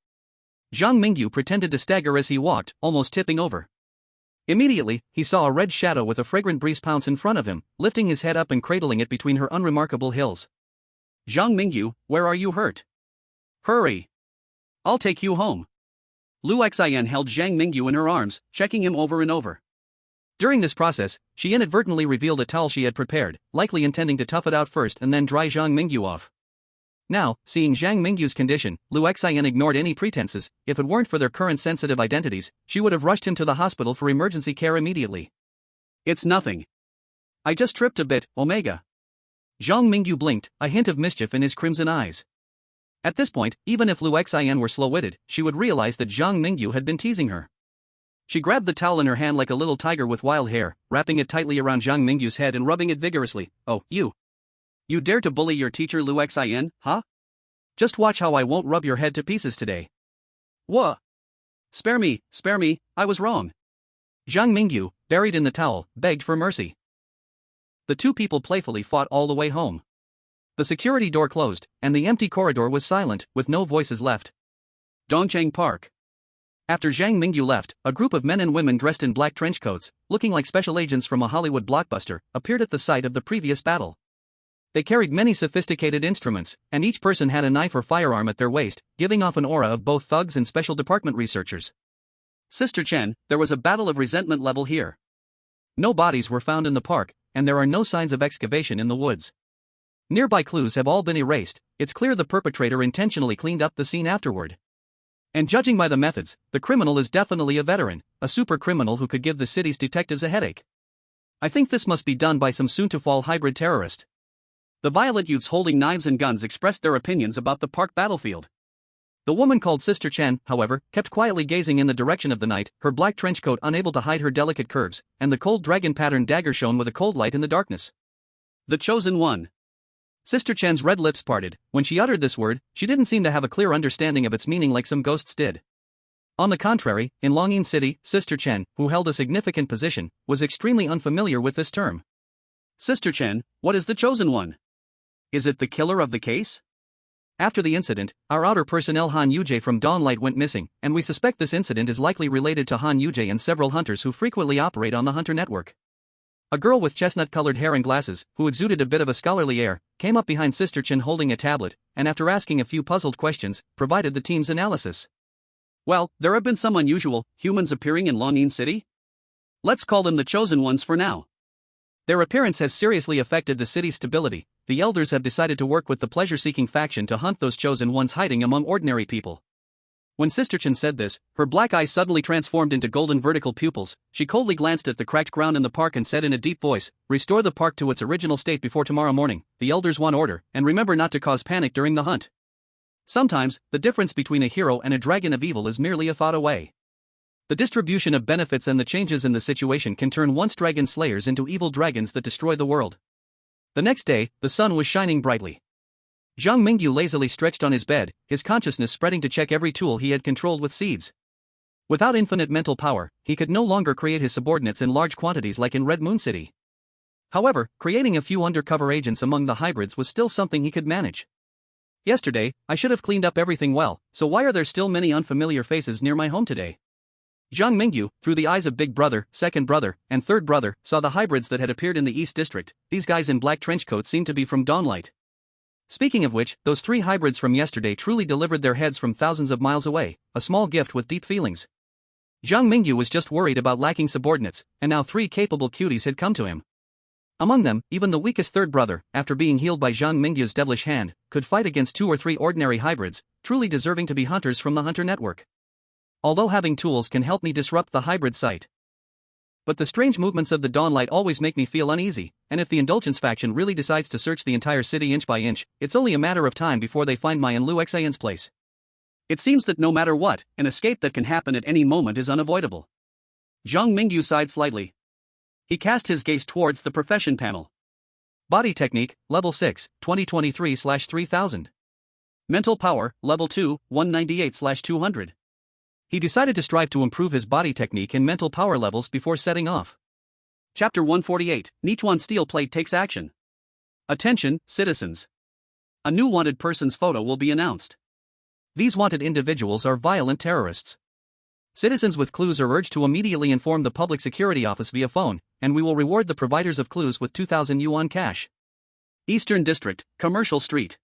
Zhang Mingyu pretended to stagger as he walked, almost tipping over. Immediately, he saw a red shadow with a fragrant breeze pounce in front of him, lifting his head up and cradling it between her unremarkable hills. "Zhang Mingyu, where are you hurt? Hurry! I'll take you home." Lu Xian held Zhang Mingyu in her arms, checking him over and over. During this process, she inadvertently revealed a towel she had prepared, likely intending to tough it out first and then dry Zhang Mingyu off. Now, seeing Zhang Mingyu's condition, Lu Xian ignored any pretenses. If it weren't for their current sensitive identities, she would have rushed him to the hospital for emergency care immediately. "It's nothing. I just tripped a bit, Omega." Zhang Mingyu blinked, a hint of mischief in his crimson eyes. At this point, even if Lu Xian were slow-witted, she would realize that Zhang Mingyu had been teasing her. She grabbed the towel in her hand like a little tiger with wild hair, wrapping it tightly around Zhang Mingyu's head and rubbing it vigorously. "Oh, you. You dare to bully your teacher Lu Xian, huh? Just watch how I won't rub your head to pieces today." "What? Spare me, I was wrong." Zhang Mingyu, buried in the towel, begged for mercy. The two people playfully fought all the way home. The security door closed, and the empty corridor was silent, with no voices left. Dongcheng Park. After Zhang Mingyu left, a group of men and women dressed in black trench coats, looking like special agents from a Hollywood blockbuster, appeared at the site of the previous battle. They carried many sophisticated instruments, and each person had a knife or firearm at their waist, giving off an aura of both thugs and special department researchers. "Sister Chen, there was a battle of resentment level here. No bodies were found in the park, and there are no signs of excavation in the woods. Nearby clues have all been erased. It's clear the perpetrator intentionally cleaned up the scene afterward. And judging by the methods, the criminal is definitely a veteran, a super criminal who could give the city's detectives a headache. I think this must be done by some soon-to-fall hybrid terrorist." The violet youths holding knives and guns expressed their opinions about the park battlefield. The woman called Sister Chen, however, kept quietly gazing in the direction of the night, her black trench coat unable to hide her delicate curves, and the cold dragon-patterned dagger shone with a cold light in the darkness. "The Chosen One." Sister Chen's red lips parted. When she uttered this word, she didn't seem to have a clear understanding of its meaning like some ghosts did. On the contrary, in Longyin City, Sister Chen, who held a significant position, was extremely unfamiliar with this term. "Sister Chen, what is the Chosen One? Is it the killer of the case?" After the incident, our outer personnel Han Yujie from Dawnlight went missing, and we suspect this incident is likely related to Han Yujie and several hunters who frequently operate on the Hunter Network. A girl with chestnut-colored hair and glasses, who exuded a bit of a scholarly air, came up behind Sister Chen holding a tablet, and after asking a few puzzled questions, provided the team's analysis. "Well, there have been some unusual humans appearing in Longyin City. Let's call them the Chosen Ones for now. Their appearance has seriously affected the city's stability. The elders have decided to work with the pleasure-seeking faction to hunt those chosen ones hiding among ordinary people." When Sister Chen said this, her black eyes suddenly transformed into golden vertical pupils. She coldly glanced at the cracked ground in the park and said in a deep voice, "Restore the park to its original state before tomorrow morning. The elders want order, and remember not to cause panic during the hunt." Sometimes, the difference between a hero and a dragon of evil is merely a thought away. The distribution of benefits and the changes in the situation can turn once dragon slayers into evil dragons that destroy the world. The next day, the sun was shining brightly. Zhang Mingyu lazily stretched on his bed, his consciousness spreading to check every tool he had controlled with seeds. Without infinite mental power, he could no longer create his subordinates in large quantities like in Red Moon City. However, creating a few undercover agents among the hybrids was still something he could manage. Yesterday, I should have cleaned up everything well, so why are there still many unfamiliar faces near my home today? Zhang Mingyu, through the eyes of Big Brother, Second Brother, and Third Brother, saw the hybrids that had appeared in the East District. These guys in black trench coats seemed to be from Dawnlight. Speaking of which, those 3 hybrids from yesterday truly delivered their heads from thousands of miles away, a small gift with deep feelings. Zhang Mingyu was just worried about lacking subordinates, and now 3 capable cuties had come to him. Among them, even the weakest Third Brother, after being healed by Zhang Mingyu's devilish hand, could fight against 2 or 3 ordinary hybrids, truly deserving to be hunters from the Hunter Network. Although having tools can help me disrupt the hybrid site. But the strange movements of the Dawnlight always make me feel uneasy, and if the Indulgence faction really decides to search the entire city inch by inch, it's only a matter of time before they find my and Lu Xian's place. It seems that no matter what, an escape that can happen at any moment is unavoidable. Zhang Mingyu sighed slightly. He cast his gaze towards the profession panel. Body technique, level 6, 2023/3000. Mental power, level 2, 198/200. He decided to strive to improve his body technique and mental power levels before setting off. Chapter 148, Nichuan Steel Plate takes action. Attention, citizens. A new wanted person's photo will be announced. These wanted individuals are violent terrorists. Citizens with clues are urged to immediately inform the Public Security Office via phone, and we will reward the providers of clues with 2,000 yuan cash. Eastern District, Commercial Street.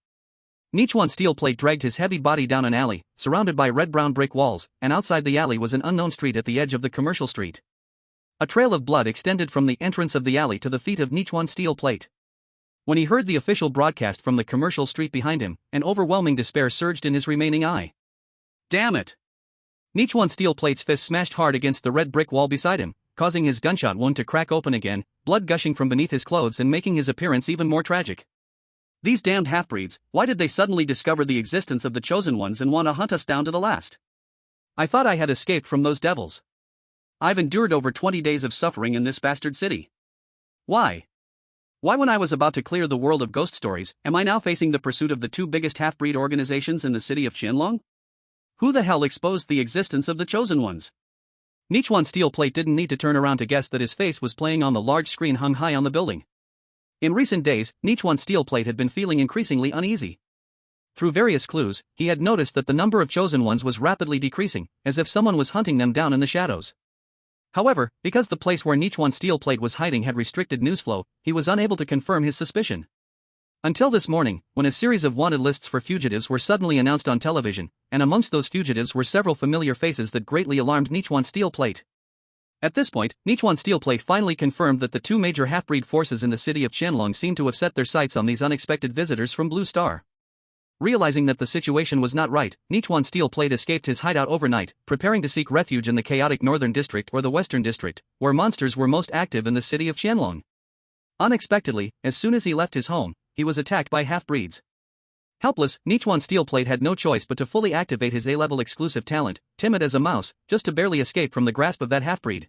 Nichuan Steel Plate dragged his heavy body down an alley, surrounded by red-brown brick walls, and outside the alley was an unknown street at the edge of the commercial street. A trail of blood extended from the entrance of the alley to the feet of Nichuan Steel Plate. When he heard the official broadcast from the commercial street behind him, an overwhelming despair surged in his remaining eye. Damn it! Nichuan Steel Plate's fist smashed hard against the red brick wall beside him, causing his gunshot wound to crack open again, blood gushing from beneath his clothes and making his appearance even more tragic. These damned half-breeds, why did they suddenly discover the existence of the Chosen Ones and want to hunt us down to the last? I thought I had escaped from those devils. I've endured over 20 days of suffering in this bastard city. Why? Why when I was about to clear the world of ghost stories, am I now facing the pursuit of the 2 biggest half-breed organizations in the city of Qianlong? Who the hell exposed the existence of the Chosen Ones? Nichuan Steel Plate didn't need to turn around to guess that his face was playing on the large screen hung high on the building. In recent days, Nichuan Steel Plate had been feeling increasingly uneasy. Through various clues, he had noticed that the number of Chosen Ones was rapidly decreasing, as if someone was hunting them down in the shadows. However, because the place where Nichuan Steel Plate was hiding had restricted news flow, he was unable to confirm his suspicion. Until this morning, when a series of wanted lists for fugitives were suddenly announced on television, and amongst those fugitives were several familiar faces that greatly alarmed Nichuan Steel Plate. At this point, Nichuan Steel Plate finally confirmed that the 2 major half-breed forces in the city of Qianlong seemed to have set their sights on these unexpected visitors from Blue Star. Realizing that the situation was not right, Nichuan Steel Plate escaped his hideout overnight, preparing to seek refuge in the chaotic Northern District or the Western District, where monsters were most active in the city of Qianlong. Unexpectedly, as soon as he left his home, he was attacked by half-breeds. Helpless, Nichuan Steel Plate had no choice but to fully activate his A-level exclusive talent, timid as a mouse, just to barely escape from the grasp of that half-breed.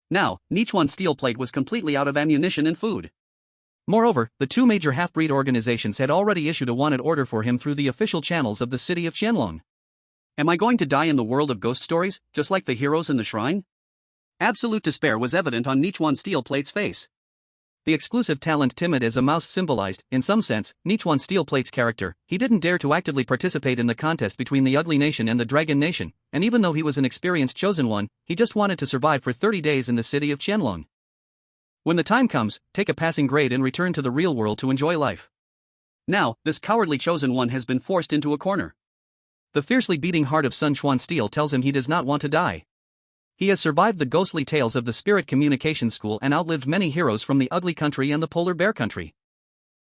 Now, Nichuan Steel Plate was completely out of ammunition and food. Moreover, the 2 major half-breed organizations had already issued a wanted order for him through the official channels of the city of Qianlong. Am I going to die in the world of ghost stories, just like the heroes in the shrine? Absolute despair was evident on Nichuan Steel Plate's face. The exclusive talent timid as a mouse symbolized, in some sense, Nichuan Steel Plate's character. He didn't dare to actively participate in the contest between the Ugly Nation and the Dragon Nation, and even though he was an experienced chosen one, he just wanted to survive for 30 days in the city of Qianlong. When the time comes, take a passing grade and return to the real world to enjoy life. Now, this cowardly chosen one has been forced into a corner. The fiercely beating heart of Sun Chuan Steel tells him he does not want to die. He has survived the ghostly tales of the Spirit Communication School and outlived many heroes from the Ugly Country and the Polar Bear Country.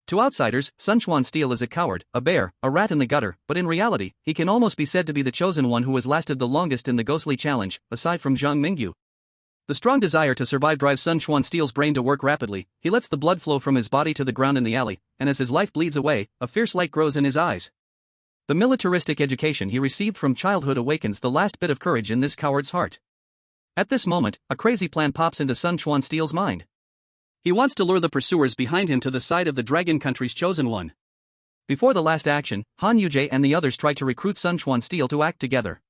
To outsiders, Sun Chuan Steel is a coward, a bear, a rat in the gutter, but in reality, he can almost be said to be the chosen one who has lasted the longest in the ghostly challenge, aside from Zhang Mingyu. The strong desire to survive drives Sun Chuan Steel's brain to work rapidly. He lets the blood flow from his body to the ground in the alley, and as his life bleeds away, a fierce light grows in his eyes. The militaristic education he received from childhood awakens the last bit of courage in this coward's heart. At this moment, a crazy plan pops into Sun Quan Steel's mind. He wants to lure the pursuers behind him to the side of the Dragon Country's chosen one. Before the last action, Han Yujie and the others tried to recruit Sun Quan Steel to act together.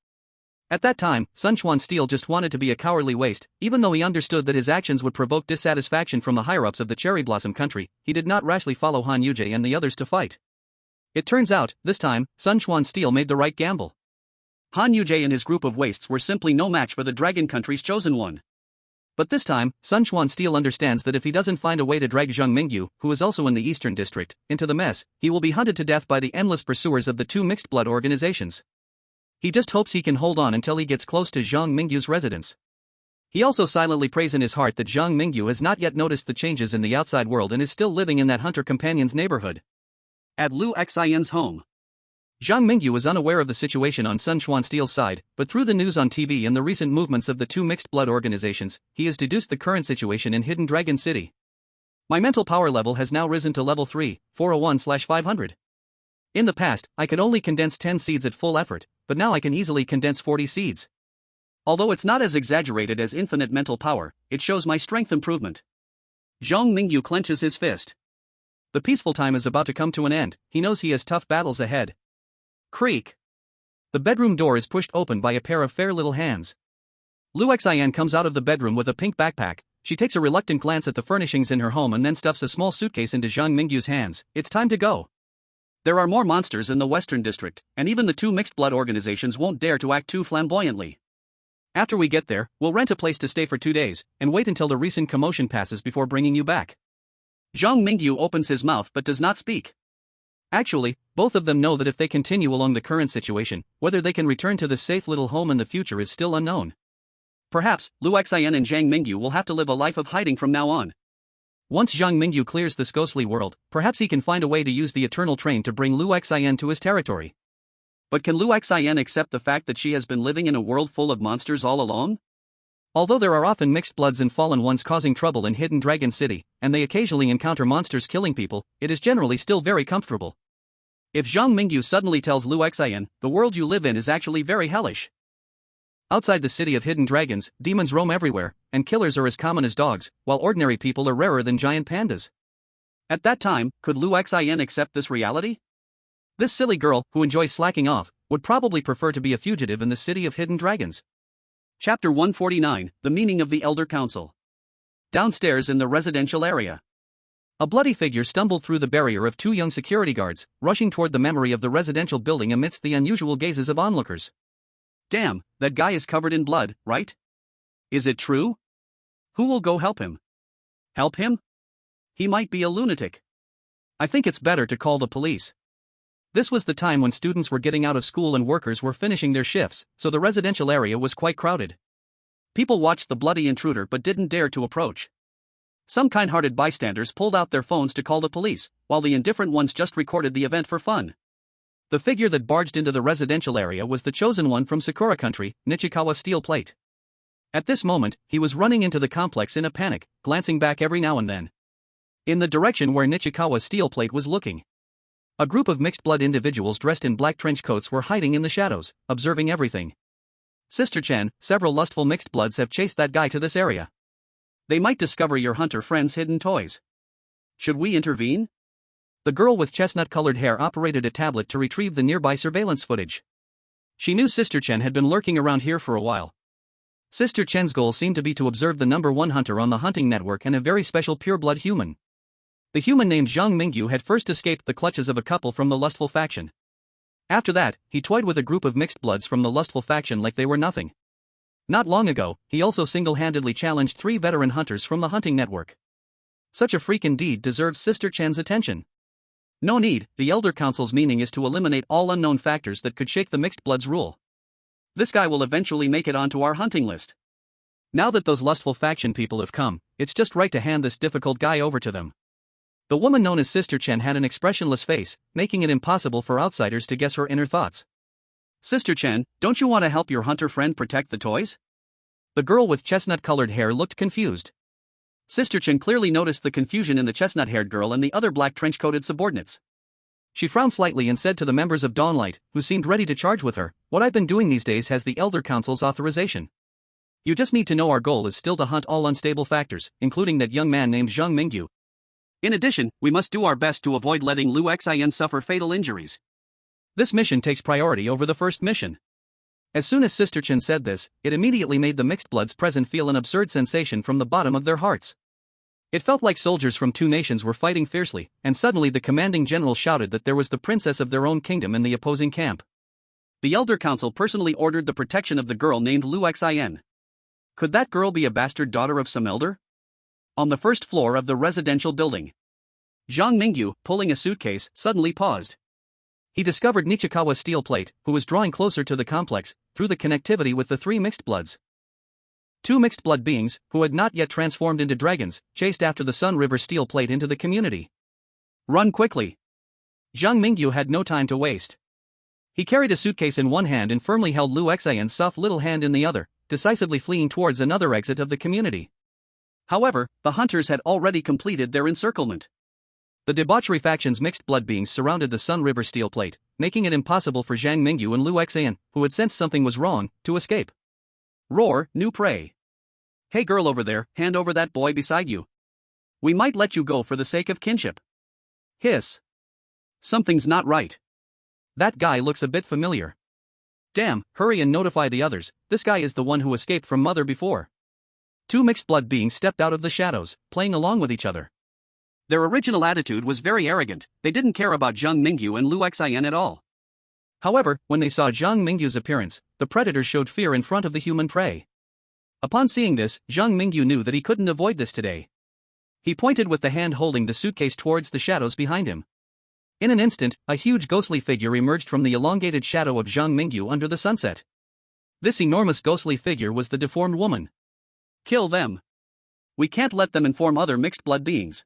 At that time, Sun Quan Steel just wanted to be a cowardly waste. Even though he understood that his actions would provoke dissatisfaction from the higher-ups of the Cherry Blossom Country, he did not rashly follow Han Yujie and the others to fight. It turns out, this time, Sun Quan Steel made the right gamble. Han Yujie and his group of wastes were simply no match for the Dragon Country's chosen one. But this time, Sun Quan Steel understands that if he doesn't find a way to drag Zhang Mingyu, who is also in the Eastern District, into the mess, he will be hunted to death by the endless pursuers of the two mixed-blood organizations. He just hopes he can hold on until he gets close to Zhang Mingyu's residence. He also silently prays in his heart that Zhang Mingyu has not yet noticed the changes in the outside world and is still living in that hunter companion's neighborhood. At Lu Xian's home, Zhang Mingyu is unaware of the situation on Sun Quan Steel's side, but through the news on TV and the recent movements of the two mixed-blood organizations, he has deduced the current situation in Hidden Dragon City. My mental power level has now risen to level 3, 401/500. In the past, I could only condense 10 seeds at full effort, but now I can easily condense 40 seeds. Although it's not as exaggerated as infinite mental power, it shows my strength improvement. Zhang Mingyu clenches his fist. The peaceful time is about to come to an end. He knows he has tough battles ahead. Creak. The bedroom door is pushed open by a pair of fair little hands. Lu Xian comes out of the bedroom with a pink backpack. She takes a reluctant glance at the furnishings in her home and then stuffs a small suitcase into Zhang Mingyu's hands. It's time to go. There are more monsters in the Western District, and even the two mixed-blood organizations won't dare to act too flamboyantly. After we get there, we'll rent a place to stay for 2 days, and wait until the recent commotion passes before bringing you back. Zhang Mingyu opens his mouth but does not speak. Actually, both of them know that if they continue along the current situation, whether they can return to this safe little home in the future is still unknown. Perhaps, Lu Xian and Zhang Mingyu will have to live a life of hiding from now on. Once Zhang Mingyu clears this ghostly world, perhaps he can find a way to use the Eternal Train to bring Lu Xian to his territory. But can Lu Xian accept the fact that she has been living in a world full of monsters all along? Although there are often mixed bloods and fallen ones causing trouble in Hidden Dragon City, and they occasionally encounter monsters killing people, it is generally still very comfortable. If Zhang Mingyu suddenly tells Lu Xian, the world you live in is actually very hellish. Outside the city of hidden dragons, demons roam everywhere, and killers are as common as dogs, while ordinary people are rarer than giant pandas. At that time, could Lu Xian accept this reality? This silly girl, who enjoys slacking off, would probably prefer to be a fugitive in the city of hidden dragons. Chapter 149, The Meaning of the Elder Council. Downstairs in the residential area, a bloody figure stumbled through the barrier of 2 young security guards, rushing toward the memory of the residential building amidst the unusual gazes of onlookers. Damn, that guy is covered in blood, right? Is it true? Who will go help him? Help him? He might be a lunatic. I think it's better to call the police. This was the time when students were getting out of school and workers were finishing their shifts, so the residential area was quite crowded. People watched the bloody intruder but didn't dare to approach. Some kind-hearted bystanders pulled out their phones to call the police, while the indifferent ones just recorded the event for fun. The figure that barged into the residential area was the chosen one from Sakura Country, Nichikawa Steel Plate. At this moment, he was running into the complex in a panic, glancing back every now and then in the direction where Nichikawa Steel Plate was looking. A group of mixed-blood individuals dressed in black trench coats were hiding in the shadows, observing everything. Sister Chen, several lustful mixed bloods have chased that guy to this area. They might discover your hunter friend's hidden toys. Should we intervene? The girl with chestnut-colored hair operated a tablet to retrieve the nearby surveillance footage. She knew Sister Chen had been lurking around here for a while. Sister Chen's goal seemed to be to observe the number 1 hunter on the hunting network and a very special pure-blood human. The human named Zhang Mingyu had first escaped the clutches of a couple from the lustful faction. After that, he toyed with a group of mixed bloods from the lustful faction like they were nothing. Not long ago, he also single-handedly challenged 3 veteran hunters from the hunting network. Such a freak indeed deserves Sister Chen's attention. No need, the Elder Council's meaning is to eliminate all unknown factors that could shake the mixed bloods' rule. This guy will eventually make it onto our hunting list. Now that those lustful faction people have come, it's just right to hand this difficult guy over to them. The woman known as Sister Chen had an expressionless face, making it impossible for outsiders to guess her inner thoughts. Sister Chen, don't you want to help your hunter friend protect the toys? The girl with chestnut-colored hair looked confused. Sister Chen clearly noticed the confusion in the chestnut-haired girl and the other black trench-coated subordinates. She frowned slightly and said to the members of Dawnlight, who seemed ready to charge with her, "What I've been doing these days has the Elder Council's authorization. You just need to know our goal is still to hunt all unstable factors, including that young man named Zhang Mingyu. In addition, we must do our best to avoid letting Lu Xian suffer fatal injuries. This mission takes priority over the first mission. As soon as Sister Chen said this, it immediately made the mixed bloods present feel an absurd sensation from the bottom of their hearts. It felt like soldiers from two nations were fighting fiercely, and suddenly the commanding general shouted that there was the princess of their own kingdom in the opposing camp. The Elder Council personally ordered the protection of the girl named Lu Xian. Could that girl be a bastard daughter of some elder? On the first floor of the residential building, Zhang Mingyu, pulling a suitcase, suddenly paused. He discovered Nichikawa's steel plate, who was drawing closer to the complex, through the connectivity with the three mixed bloods. Two mixed blood beings, who had not yet transformed into dragons, chased after the Sun River steel plate into the community. Run quickly! Zhang Mingyu had no time to waste. He carried a suitcase in one hand and firmly held Lu Xian's soft little hand in the other, decisively fleeing towards another exit of the community. However, the hunters had already completed their encirclement. The debauchery faction's mixed blood beings surrounded the Sun River steel plate, making it impossible for Zhang Mingyu and Lu Xian, who had sensed something was wrong, to escape. Roar, new prey. Hey girl over there, hand over that boy beside you. We might let you go for the sake of kinship. Hiss. Something's not right. That guy looks a bit familiar. Damn, hurry and notify the others, this guy is the one who escaped from Mother before. Two mixed blood beings stepped out of the shadows, playing along with each other. Their original attitude was very arrogant, they didn't care about Zhang Mingyu and Lu Xian at all. However, when they saw Zhang Mingyu's appearance, the predators showed fear in front of the human prey. Upon seeing this, Zhang Mingyu knew that he couldn't avoid this today. He pointed with the hand holding the suitcase towards the shadows behind him. In an instant, a huge ghostly figure emerged from the elongated shadow of Zhang Mingyu under the sunset. This enormous ghostly figure was the deformed woman. Kill them. We can't let them inform other mixed blood beings.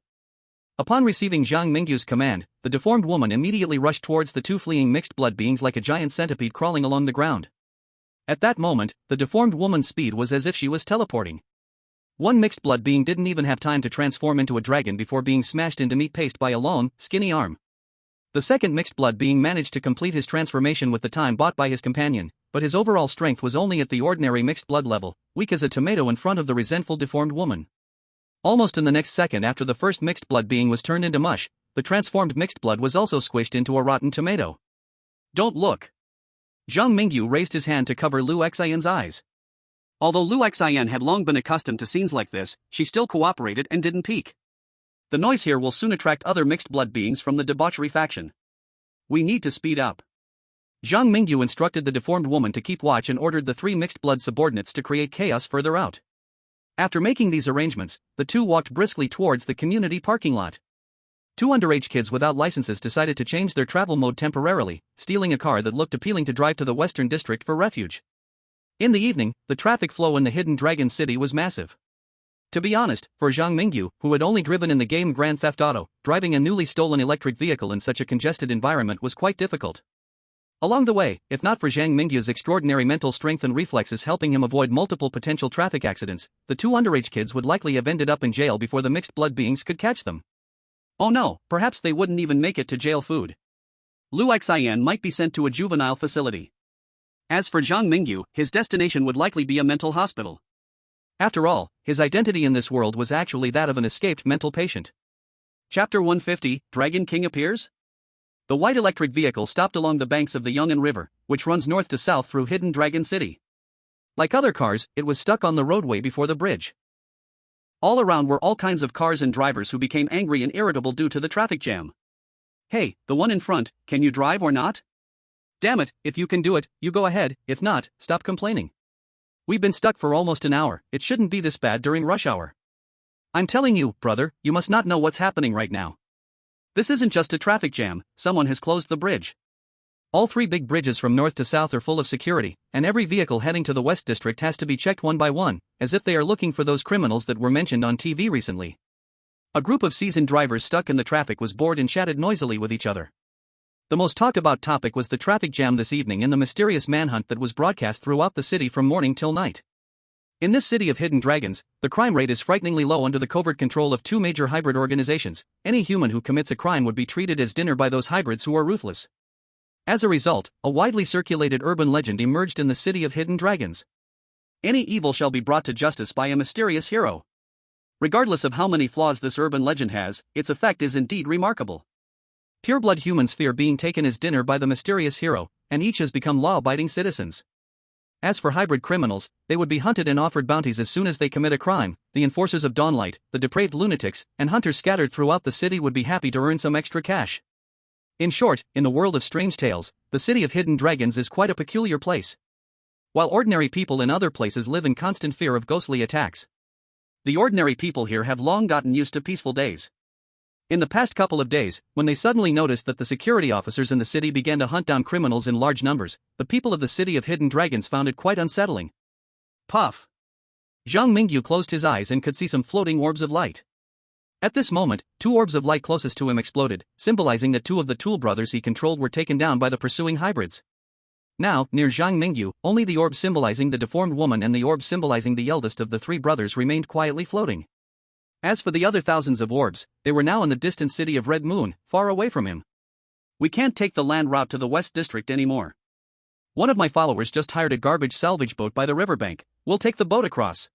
Upon receiving Zhang Mingyu's command, the deformed woman immediately rushed towards the two fleeing mixed blood beings like a giant centipede crawling along the ground. At that moment, the deformed woman's speed was as if she was teleporting. One mixed blood being didn't even have time to transform into a dragon before being smashed into meat paste by a long, skinny arm. The second mixed blood being managed to complete his transformation with the time bought by his companion, but his overall strength was only at the ordinary mixed blood level, weak as a tomato in front of the resentful deformed woman. Almost in the next second after the first mixed blood being was turned into mush, the transformed mixed blood was also squished into a rotten tomato. Don't look. Zhang Mingyu raised his hand to cover Lu Xian's eyes. Although Lu Xian had long been accustomed to scenes like this, she still cooperated and didn't peek. The noise here will soon attract other mixed blood beings from the debauchery faction. We need to speed up. Zhang Mingyu instructed the deformed woman to keep watch and ordered the three mixed blood subordinates to create chaos further out. After making these arrangements, the two walked briskly towards the community parking lot. Two underage kids without licenses decided to change their travel mode temporarily, stealing a car that looked appealing to drive to the Western District for refuge. In the evening, the traffic flow in the Hidden Dragon City was massive. To be honest, for Zhang Mingyu, who had only driven in the game Grand Theft Auto, driving a newly stolen electric vehicle in such a congested environment was quite difficult. Along the way, if not for Zhang Mingyu's extraordinary mental strength and reflexes helping him avoid multiple potential traffic accidents, the two underage kids would likely have ended up in jail before the mixed blood beings could catch them. Oh no, perhaps they wouldn't even make it to jail food. Lu Xian might be sent to a juvenile facility. As for Zhang Mingyu, his destination would likely be a mental hospital. After all, his identity in this world was actually that of an escaped mental patient. Chapter 150, Dragon King appears? The white electric vehicle stopped along the banks of the Yong'an River, which runs north to south through Hidden Dragon City. Like other cars, it was stuck on the roadway before the bridge. All around were all kinds of cars and drivers who became angry and irritable due to the traffic jam. Hey, the one in front, can you drive or not? Damn it, if you can do it, you go ahead, if not, stop complaining. We've been stuck for almost an hour, it shouldn't be this bad during rush hour. I'm telling you, brother, you must not know what's happening right now. This isn't just a traffic jam, someone has closed the bridge. All three big bridges from north to south are full of security, and every vehicle heading to the West District has to be checked one by one, as if they are looking for those criminals that were mentioned on TV recently. A group of seasoned drivers stuck in the traffic was bored and chatted noisily with each other. The most talked about topic was the traffic jam this evening and the mysterious manhunt that was broadcast throughout the city from morning till night. In this city of hidden dragons, the crime rate is frighteningly low under the covert control of two major hybrid organizations. Any human who commits a crime would be treated as dinner by those hybrids who are ruthless. As a result, a widely circulated urban legend emerged in the city of hidden dragons. Any evil shall be brought to justice by a mysterious hero. Regardless of how many flaws this urban legend has, its effect is indeed remarkable. Pureblood humans fear being taken as dinner by the mysterious hero, and each has become law-abiding citizens. As for hybrid criminals, they would be hunted and offered bounties as soon as they commit a crime. The enforcers of Dawnlight, the depraved lunatics, and hunters scattered throughout the city would be happy to earn some extra cash. In short, in the world of strange tales, the city of hidden dragons is quite a peculiar place. While ordinary people in other places live in constant fear of ghostly attacks, the ordinary people here have long gotten used to peaceful days. In the past couple of days, when they suddenly noticed that the security officers in the city began to hunt down criminals in large numbers, the people of the city of hidden dragons found it quite unsettling. Puff! Zhang Mingyu closed his eyes and could see some floating orbs of light. At this moment, 2 orbs of light closest to him exploded, symbolizing that 2 of the Tool brothers he controlled were taken down by the pursuing hybrids. Now, near Zhang Mingyu, only the orb symbolizing the deformed woman and the orb symbolizing the eldest of the 3 brothers remained quietly floating. As for the other thousands of orbs, they were now in the distant city of Red Moon, far away from him. We can't take the land route to the West District anymore. One of my followers just hired a garbage salvage boat by the riverbank. We'll take the boat across.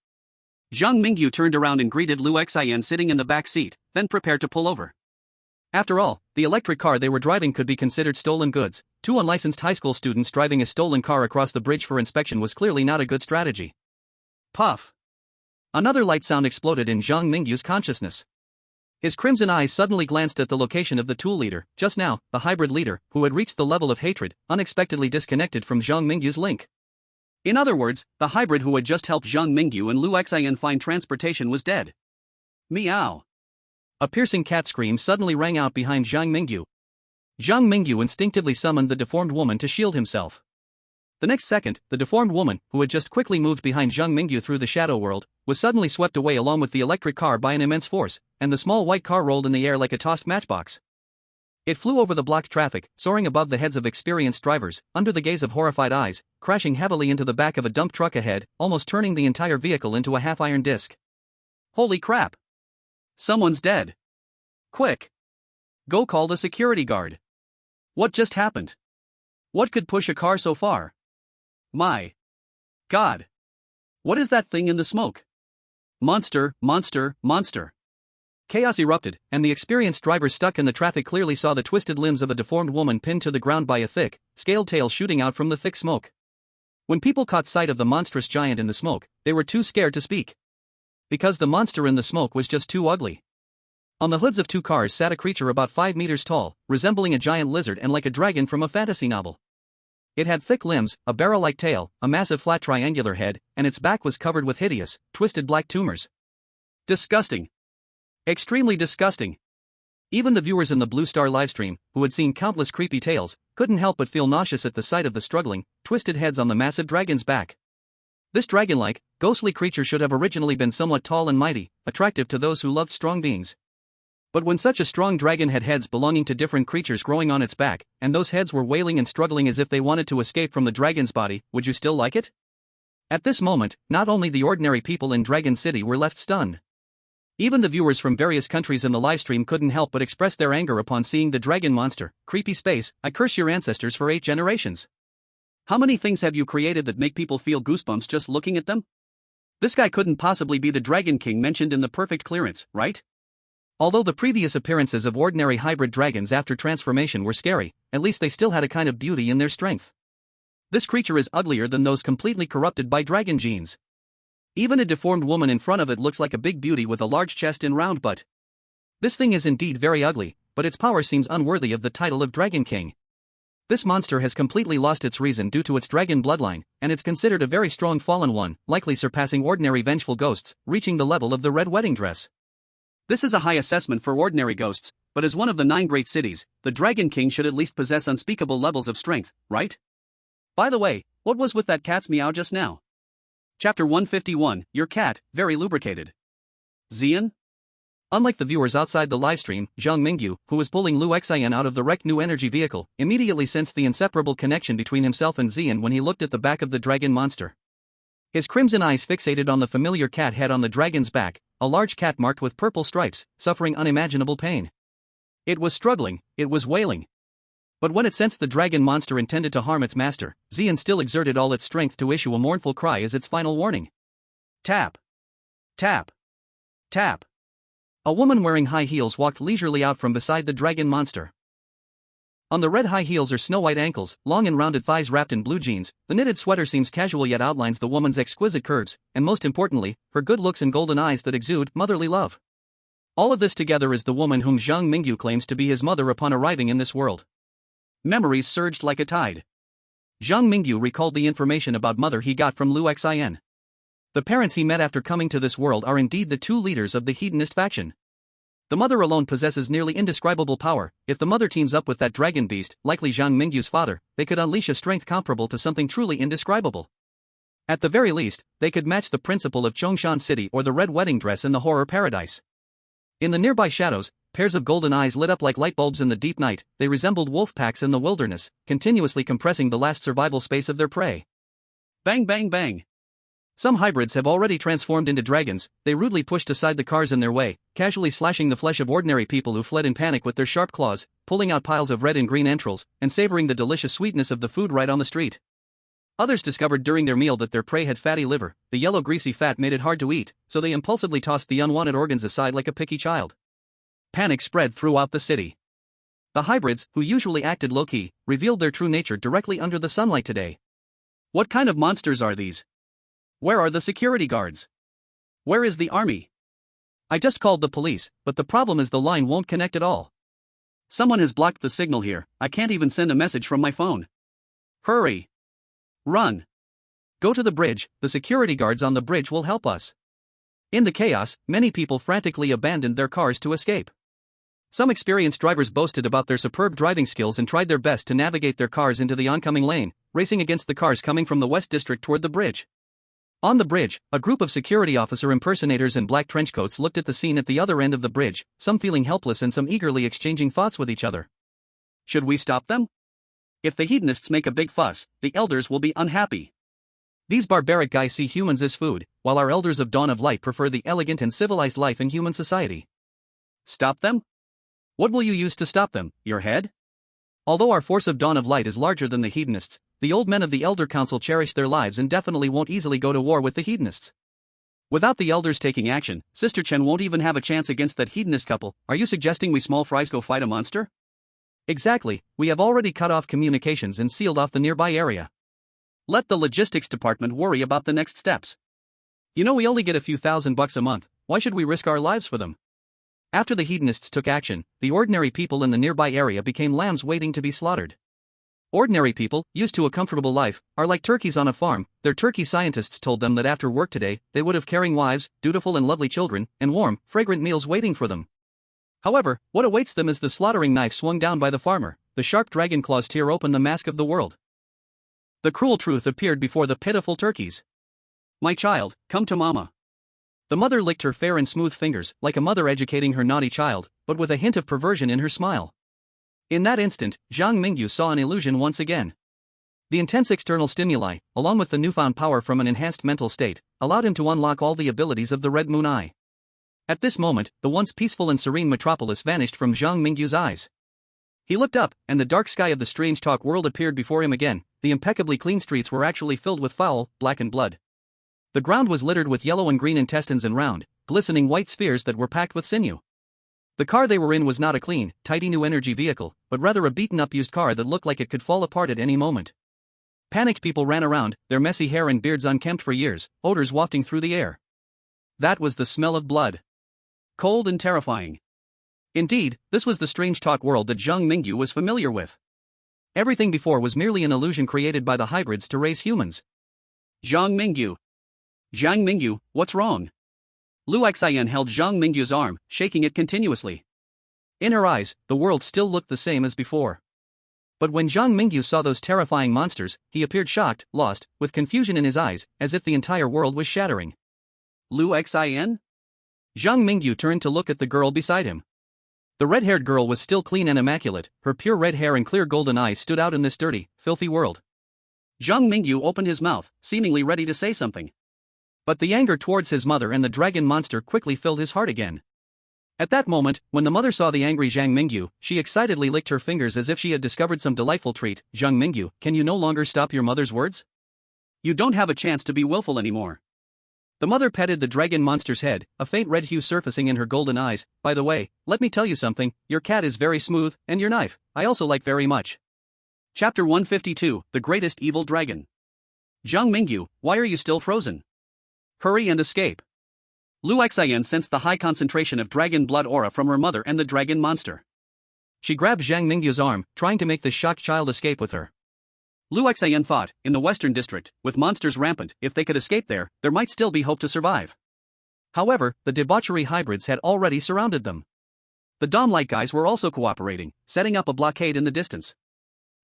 Zhang Mingyu turned around and greeted Lu Xian sitting in the back seat, then prepared to pull over. After all, the electric car they were driving could be considered stolen goods. 2 unlicensed high school students driving a stolen car across the bridge for inspection was clearly not a good strategy. Puff! Another light sound exploded in Zhang Mingyu's consciousness. His crimson eyes suddenly glanced at the location of the Tool leader. Just now, the hybrid leader, who had reached the level of hatred, unexpectedly disconnected from Zhang Mingyu's link. In other words, the hybrid who had just helped Zhang Mingyu and Lu Xian find transportation was dead. Meow! A piercing cat scream suddenly rang out behind Zhang Mingyu. Zhang Mingyu instinctively summoned the deformed woman to shield himself. The next second, the deformed woman, who had just quickly moved behind Zhang Mingyu through the shadow world, was suddenly swept away along with the electric car by an immense force, and the small white car rolled in the air like a tossed matchbox. It flew over the blocked traffic, soaring above the heads of experienced drivers, under the gaze of horrified eyes, crashing heavily into the back of a dump truck ahead, almost turning the entire vehicle into a half-iron disc. Holy crap! Someone's dead. Quick! Go call the security guard. What just happened? What could push a car so far? My God! What is that thing in the smoke? Monster, monster, monster! Chaos erupted, and the experienced driver stuck in the traffic clearly saw the twisted limbs of a deformed woman pinned to the ground by a thick, scaled tail shooting out from the thick smoke. When people caught sight of the monstrous giant in the smoke, they were too scared to speak. Because the monster in the smoke was just too ugly. On the hoods of 2 cars sat a creature about 5 meters tall, resembling a giant lizard and like a dragon from a fantasy novel. It had thick limbs, a barrel-like tail, a massive flat triangular head, and its back was covered with hideous, twisted black tumors. Disgusting. Extremely disgusting. Even the viewers in the Blue Star livestream, who had seen countless creepy tales, couldn't help but feel nauseous at the sight of the struggling, twisted heads on the massive dragon's back. This dragon-like, ghostly creature should have originally been somewhat tall and mighty, attractive to those who loved strong beings. But when such a strong dragon had heads belonging to different creatures growing on its back, and those heads were wailing and struggling as if they wanted to escape from the dragon's body, would you still like it? At this moment, not only the ordinary people in Dragon City were left stunned. Even the viewers from various countries in the livestream couldn't help but express their anger upon seeing the dragon monster. Creepy space, I curse your ancestors for 8 generations. How many things have you created that make people feel goosebumps just looking at them? This guy couldn't possibly be the Dragon King mentioned in the perfect clearance, right? Although the previous appearances of ordinary hybrid dragons after transformation were scary, at least they still had a kind of beauty in their strength. This creature is uglier than those completely corrupted by dragon genes. Even a deformed woman in front of it looks like a big beauty with a large chest and round butt. This thing is indeed very ugly, but its power seems unworthy of the title of Dragon King. This monster has completely lost its reason due to its dragon bloodline, and it's considered a very strong fallen one, likely surpassing ordinary vengeful ghosts, reaching the level of the Red Wedding Dress. This is a high assessment for ordinary ghosts, but as one of the 9 great cities, the Dragon King should at least possess unspeakable levels of strength, right? By the way, what was with that cat's meow just now? Chapter 151, Your Cat, Very Lubricated. Xian? Unlike the viewers outside the livestream, Zhang Mingyu, who was pulling Lu Xian out of the wrecked new energy vehicle, immediately sensed the inseparable connection between himself and Xian when he looked at the back of the dragon monster. His crimson eyes fixated on the familiar cat head on the dragon's back, a large cat marked with purple stripes, suffering unimaginable pain. It was struggling, it was wailing. But when it sensed the dragon monster intended to harm its master, Xian still exerted all its strength to issue a mournful cry as its final warning. Tap. Tap. Tap. A woman wearing high heels walked leisurely out from beside the dragon monster. On the red high heels are snow-white ankles, long and rounded thighs wrapped in blue jeans. The knitted sweater seems casual yet outlines the woman's exquisite curves, and most importantly, her good looks and golden eyes that exude motherly love. All of this together is the woman whom Zhang Mingyu claims to be his mother upon arriving in this world. Memories surged like a tide. Zhang Mingyu recalled the information about mother he got from Lu Xian. The parents he met after coming to this world are indeed the two leaders of the hedonist faction. The mother alone possesses nearly indescribable power. If the mother teams up with that dragon beast, likely Zhang Mingyu's father, they could unleash a strength comparable to something truly indescribable. At the very least, they could match the principal of Chongshan City or the red wedding dress in the horror paradise. In the nearby shadows, pairs of golden eyes lit up like light bulbs in the deep night. They resembled wolf packs in the wilderness, continuously compressing the last survival space of their prey. Bang bang bang. Some hybrids have already transformed into dragons. They rudely pushed aside the cars in their way, casually slashing the flesh of ordinary people who fled in panic with their sharp claws, pulling out piles of red and green entrails, and savoring the delicious sweetness of the food right on the street. Others discovered during their meal that their prey had fatty liver. The yellow greasy fat made it hard to eat, so they impulsively tossed the unwanted organs aside like a picky child. Panic spread throughout the city. The hybrids, who usually acted low-key, revealed their true nature directly under the sunlight today. What kind of monsters are these? Where are the security guards? Where is the army? I just called the police, but the problem is the line won't connect at all. Someone has blocked the signal here. I can't even send a message from my phone. Hurry! Run! Go to the bridge. The security guards on the bridge will help us. In the chaos, many people frantically abandoned their cars to escape. Some experienced drivers boasted about their superb driving skills and tried their best to navigate their cars into the oncoming lane, racing against the cars coming from the West District toward the bridge. On the bridge, a group of security officer impersonators in black trenchcoats looked at the scene at the other end of the bridge, some feeling helpless and some eagerly exchanging thoughts with each other. Should we stop them? If the hedonists make a big fuss, the elders will be unhappy. These barbaric guys see humans as food, while our elders of Dawn of Light prefer the elegant and civilized life in human society. Stop them? What will you use to stop them, your head? Although our force of Dawn of Light is larger than the hedonists, the old men of the Elder Council cherish their lives and definitely won't easily go to war with the hedonists. Without the elders taking action, Sister Chen won't even have a chance against that hedonist couple. Are you suggesting we small fries go fight a monster? Exactly, we have already cut off communications and sealed off the nearby area. Let the logistics department worry about the next steps. You know we only get a few $1,000 a month, why should we risk our lives for them? After the hedonists took action, the ordinary people in the nearby area became lambs waiting to be slaughtered. Ordinary people, used to a comfortable life, are like turkeys on a farm. Their turkey scientists told them that after work today, they would have caring wives, dutiful and lovely children, and warm, fragrant meals waiting for them. However, what awaits them is the slaughtering knife swung down by the farmer. The sharp dragon claws tear open the mask of the world. The cruel truth appeared before the pitiful turkeys. My child, come to mama. The mother licked her fair and smooth fingers, like a mother educating her naughty child, but with a hint of perversion in her smile. In that instant, Zhang Mingyu saw an illusion once again. The intense external stimuli, along with the newfound power from an enhanced mental state, allowed him to unlock all the abilities of the Red Moon Eye. At this moment, the once peaceful and serene metropolis vanished from Zhang Mingyu's eyes. He looked up, and the dark sky of the strange talk world appeared before him again. The impeccably clean streets were actually filled with foul, blackened blood. The ground was littered with yellow and green intestines and round, glistening white spheres that were packed with sinew. The car they were in was not a clean, tidy new energy vehicle, but rather a beaten-up used car that looked like it could fall apart at any moment. Panicked people ran around, their messy hair and beards unkempt for years, odors wafting through the air. That was the smell of blood. Cold and terrifying. Indeed, this was the strange talk world that Zhang Mingyu was familiar with. Everything before was merely an illusion created by the hybrids to raise humans. Zhang Mingyu. Zhang Mingyu, what's wrong? Lu Xian held Zhang Mingyu's arm, shaking it continuously. In her eyes, the world still looked the same as before. But when Zhang Mingyu saw those terrifying monsters, he appeared shocked, lost, with confusion in his eyes, as if the entire world was shattering. Lu Xian? Zhang Mingyu turned to look at the girl beside him. The red-haired girl was still clean and immaculate. Her pure red hair and clear golden eyes stood out in this dirty, filthy world. Zhang Mingyu opened his mouth, seemingly ready to say something. But the anger towards his mother and the dragon monster quickly filled his heart again. At that moment, when the mother saw the angry Zhang Mingyu, she excitedly licked her fingers as if she had discovered some delightful treat. Zhang Mingyu, can you no longer stop your mother's words? You don't have a chance to be willful anymore. The mother petted the dragon monster's head, a faint red hue surfacing in her golden eyes. By the way, let me tell you something, your cat is very smooth, and your knife, I also like very much. Chapter 152, The Greatest Evil Dragon. Zhang Mingyu, why are you still frozen? Hurry and escape. Lu Xian sensed the high concentration of dragon blood aura from her mother and the dragon monster. She grabbed Zhang Mingyu's arm, trying to make the shocked child escape with her. Lu Xian thought, in the Western District, with monsters rampant, if they could escape there might still be hope to survive. However, the debauchery hybrids had already surrounded them. The Dawnlight guys were also cooperating, setting up a blockade in the distance.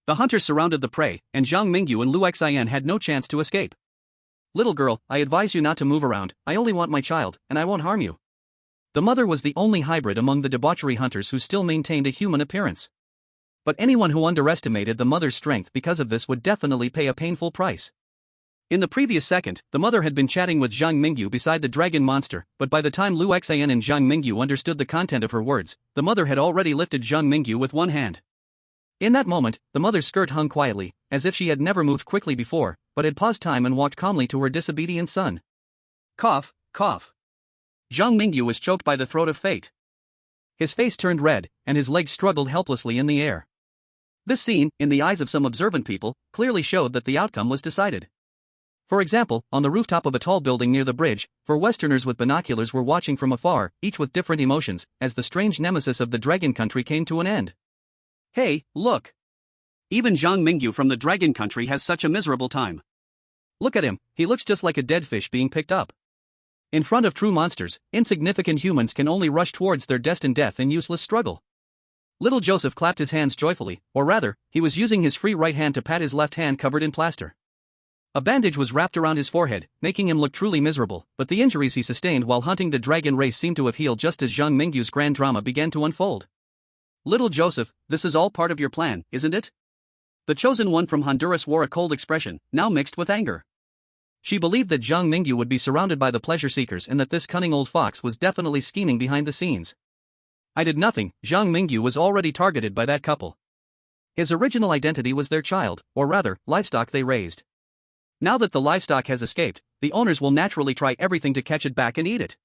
The hunters surrounded the prey, and Zhang Mingyu and Lu Xian had no chance to escape. Little girl, I advise you not to move around, I only want my child, and I won't harm you. The mother was the only hybrid among the debauchery hunters who still maintained a human appearance. But anyone who underestimated the mother's strength because of this would definitely pay a painful price. In the previous second, the mother had been chatting with Zhang Mingyu beside the dragon monster, but by the time Lu Xian and Zhang Mingyu understood the content of her words, the mother had already lifted Zhang Mingyu with one hand. In that moment, the mother's skirt hung quietly, as if she had never moved quickly before, but had paused time and walked calmly to her disobedient son. Cough, cough. Zhang Mingyu was choked by the throat of fate. His face turned red, and his legs struggled helplessly in the air. This scene, in the eyes of some observant people, clearly showed that the outcome was decided. For example, on the rooftop of a tall building near the bridge, four Westerners with binoculars were watching from afar, each with different emotions, as the strange nemesis of the Dragon Country came to an end. Hey, look! Even Zhang Mingyu from the Dragon Country has such a miserable time. Look at him, he looks just like a dead fish being picked up. In front of true monsters, insignificant humans can only rush towards their destined death in useless struggle. Little Joseph clapped his hands joyfully, or rather, he was using his free right hand to pat his left hand covered in plaster. A bandage was wrapped around his forehead, making him look truly miserable, but the injuries he sustained while hunting the dragon race seemed to have healed just as Zhang Mingyu's grand drama began to unfold. Little Joseph, this is all part of your plan, isn't it? The chosen one from Honduras wore a cold expression, now mixed with anger. She believed that Zhang Mingyu would be surrounded by the pleasure seekers and that this cunning old fox was definitely scheming behind the scenes. I did nothing, Zhang Mingyu was already targeted by that couple. His original identity was their child, or rather, livestock they raised. Now that the livestock has escaped, the owners will naturally try everything to catch it back and eat it.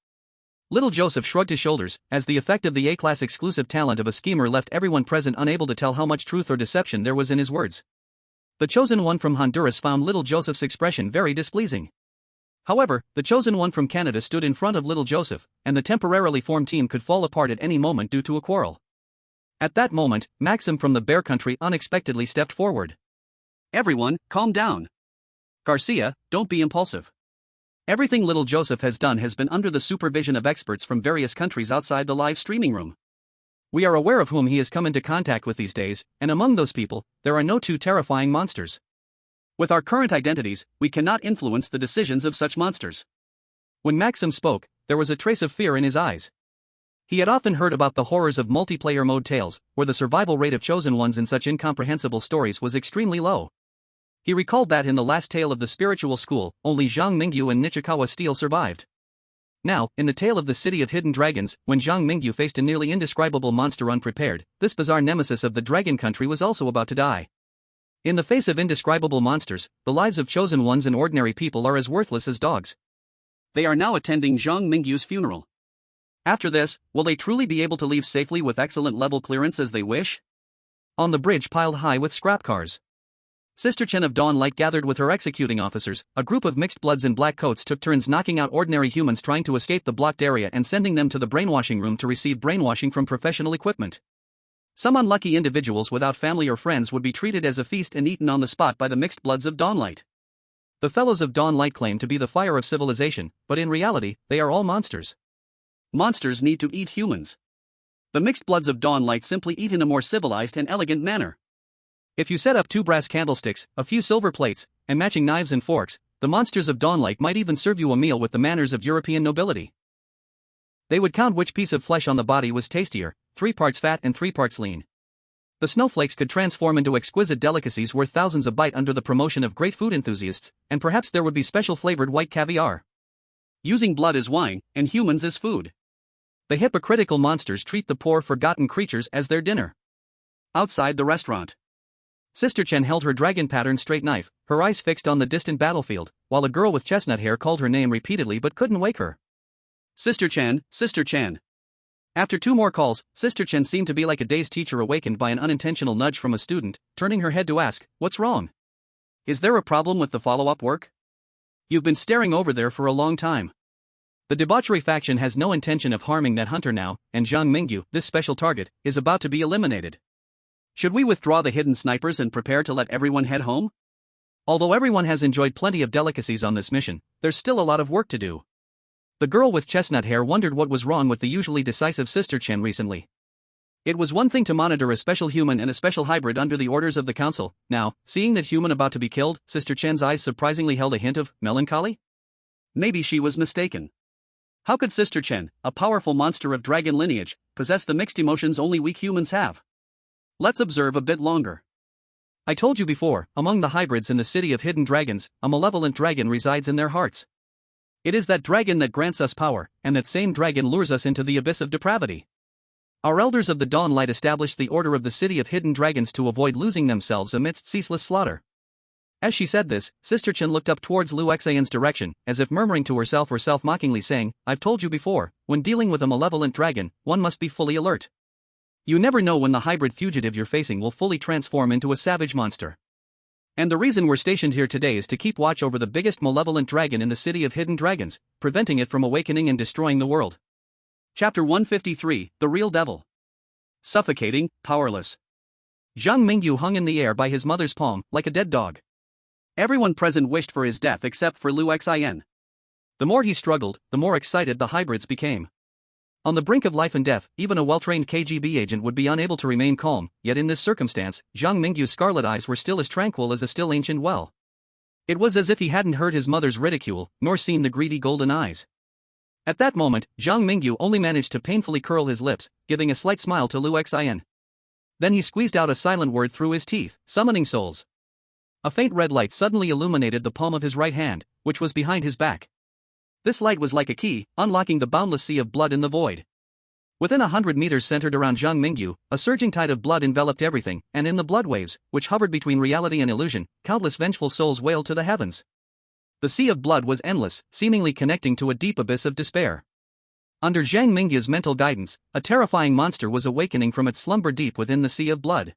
Little Joseph shrugged his shoulders, as the effect of the A-class exclusive talent of a schemer left everyone present unable to tell how much truth or deception there was in his words. The chosen one from Honduras found Little Joseph's expression very displeasing. However, the chosen one from Canada stood in front of Little Joseph, and the temporarily formed team could fall apart at any moment due to a quarrel. At that moment, Maxim from the Bear Country unexpectedly stepped forward. Everyone, calm down. Garcia, don't be impulsive. Everything Little Joseph has done has been under the supervision of experts from various countries outside the live streaming room. We are aware of whom he has come into contact with these days, and among those people, there are no two terrifying monsters. With our current identities, we cannot influence the decisions of such monsters. When Maxim spoke, there was a trace of fear in his eyes. He had often heard about the horrors of multiplayer mode tales, where the survival rate of chosen ones in such incomprehensible stories was extremely low. He recalled that in the last tale of the spiritual school, only Zhang Mingyu and Nichikawa Steel survived. Now, in the tale of the City of Hidden Dragons, when Zhang Mingyu faced a nearly indescribable monster unprepared, this bizarre nemesis of the Dragon Country was also about to die. In the face of indescribable monsters, the lives of chosen ones and ordinary people are as worthless as dogs. They are now attending Zhang Mingyu's funeral. After this, will they truly be able to leave safely with excellent level clearance as they wish? On the bridge piled high with scrap cars, Sister Chen of Dawnlight gathered with her executing officers. A group of mixed bloods in black coats took turns knocking out ordinary humans trying to escape the blocked area and sending them to the brainwashing room to receive brainwashing from professional equipment. Some unlucky individuals without family or friends would be treated as a feast and eaten on the spot by the mixed bloods of Dawnlight. The fellows of Dawnlight claim to be the fire of civilization, but in reality, they are all monsters. Monsters need to eat humans. The mixed bloods of Dawnlight simply eat in a more civilized and elegant manner. If you set up 2 brass candlesticks, a few silver plates, and matching knives and forks, the monsters of Dawnlight might even serve you a meal with the manners of European nobility. They would count which piece of flesh on the body was tastier, 3 parts fat and 3 parts lean. The snowflakes could transform into exquisite delicacies worth thousands a bite under the promotion of great food enthusiasts, and perhaps there would be special flavored white caviar. Using blood as wine, and humans as food. The hypocritical monsters treat the poor forgotten creatures as their dinner. Outside the restaurant, Sister Chen held her dragon-patterned straight knife, her eyes fixed on the distant battlefield, while a girl with chestnut hair called her name repeatedly but couldn't wake her. Sister Chen, Sister Chen. After 2 more calls, Sister Chen seemed to be like a dazed teacher awakened by an unintentional nudge from a student, turning her head to ask, "What's wrong? Is there a problem with the follow-up work? You've been staring over there for a long time." The debauchery faction has no intention of harming that hunter now, and Zhang Mingyu, this special target, is about to be eliminated. Should we withdraw the hidden snipers and prepare to let everyone head home? Although everyone has enjoyed plenty of delicacies on this mission, there's still a lot of work to do. The girl with chestnut hair wondered what was wrong with the usually decisive Sister Chen recently. It was one thing to monitor a special human and a special hybrid under the orders of the council. Now, seeing that human about to be killed, Sister Chen's eyes surprisingly held a hint of melancholy? Maybe she was mistaken. How could Sister Chen, a powerful monster of dragon lineage, possess the mixed emotions only weak humans have? Let's observe a bit longer. I told you before, among the hybrids in the city of hidden dragons, a malevolent dragon resides in their hearts. It is that dragon that grants us power, and that same dragon lures us into the abyss of depravity. Our elders of the Dawn Light established the order of the city of hidden dragons to avoid losing themselves amidst ceaseless slaughter. As she said this, Sister Chen looked up towards Lu Xian's direction, as if murmuring to herself or self-mockingly saying, "I've told you before, when dealing with a malevolent dragon, one must be fully alert. You never know when the hybrid fugitive you're facing will fully transform into a savage monster. And the reason we're stationed here today is to keep watch over the biggest malevolent dragon in the city of hidden dragons, preventing it from awakening and destroying the world." Chapter 153, The Real Devil. Suffocating, powerless. Zhang Mingyu hung in the air by his mother's palm, like a dead dog. Everyone present wished for his death except for Lu Xian. The more he struggled, the more excited the hybrids became. On the brink of life and death, even a well-trained KGB agent would be unable to remain calm, yet in this circumstance, Zhang Mingyu's scarlet eyes were still as tranquil as a still ancient well. It was as if he hadn't heard his mother's ridicule, nor seen the greedy golden eyes. At that moment, Zhang Mingyu only managed to painfully curl his lips, giving a slight smile to Lu Xian. Then he squeezed out a silent word through his teeth, summoning souls. A faint red light suddenly illuminated the palm of his right hand, which was behind his back. This light was like a key, unlocking the boundless sea of blood in the void. Within 100 meters centered around Zhang Mingyu, a surging tide of blood enveloped everything, and in the blood waves, which hovered between reality and illusion, countless vengeful souls wailed to the heavens. The sea of blood was endless, seemingly connecting to a deep abyss of despair. Under Zhang Mingyu's mental guidance, a terrifying monster was awakening from its slumber deep within the sea of blood.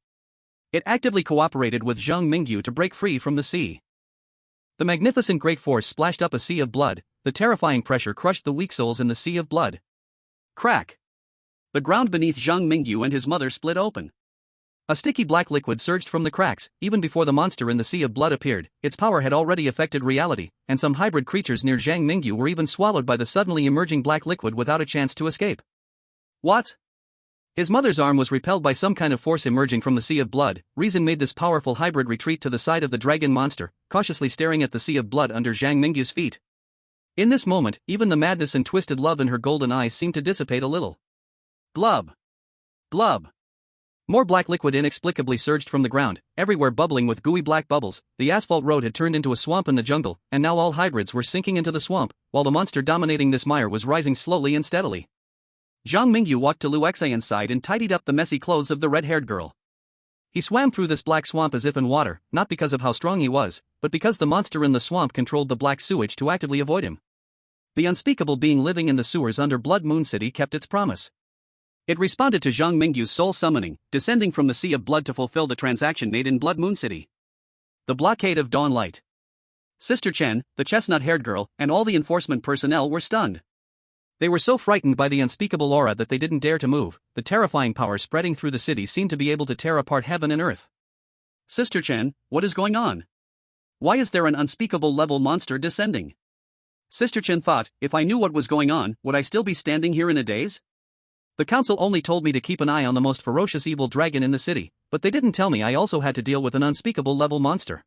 It actively cooperated with Zhang Mingyu to break free from the sea. The magnificent great force splashed up a sea of blood. The terrifying pressure crushed the weak souls in the sea of blood. Crack! The ground beneath Zhang Mingyu and his mother split open. A sticky black liquid surged from the cracks. Even before the monster in the sea of blood appeared, its power had already affected reality, and some hybrid creatures near Zhang Mingyu were even swallowed by the suddenly emerging black liquid without a chance to escape. What? His mother's arm was repelled by some kind of force emerging from the sea of blood. Reason made this powerful hybrid retreat to the side of the dragon monster, cautiously staring at the sea of blood under Zhang Mingyu's feet. In this moment, even the madness and twisted love in her golden eyes seemed to dissipate a little. Glub! Glub! More black liquid inexplicably surged from the ground, everywhere bubbling with gooey black bubbles. The asphalt road had turned into a swamp in the jungle, and now all hybrids were sinking into the swamp, while the monster dominating this mire was rising slowly and steadily. Zhang Mingyu walked to Lu Xian's side and tidied up the messy clothes of the red-haired girl. He swam through this black swamp as if in water, not because of how strong he was, but because the monster in the swamp controlled the black sewage to actively avoid him. The unspeakable being living in the sewers under Blood Moon City kept its promise. It responded to Zhang Mingyu's soul summoning, descending from the sea of blood to fulfill the transaction made in Blood Moon City. The blockade of Dawn Light. Sister Chen, the chestnut-haired girl, and all the enforcement personnel were stunned. They were so frightened by the unspeakable aura that they didn't dare to move. The terrifying power spreading through the city seemed to be able to tear apart heaven and earth. Sister Chen, what is going on? Why is there an unspeakable level monster descending? Sister Chen thought, if I knew what was going on, would I still be standing here in a daze? The council only told me to keep an eye on the most ferocious evil dragon in the city, but they didn't tell me I also had to deal with an unspeakable level monster.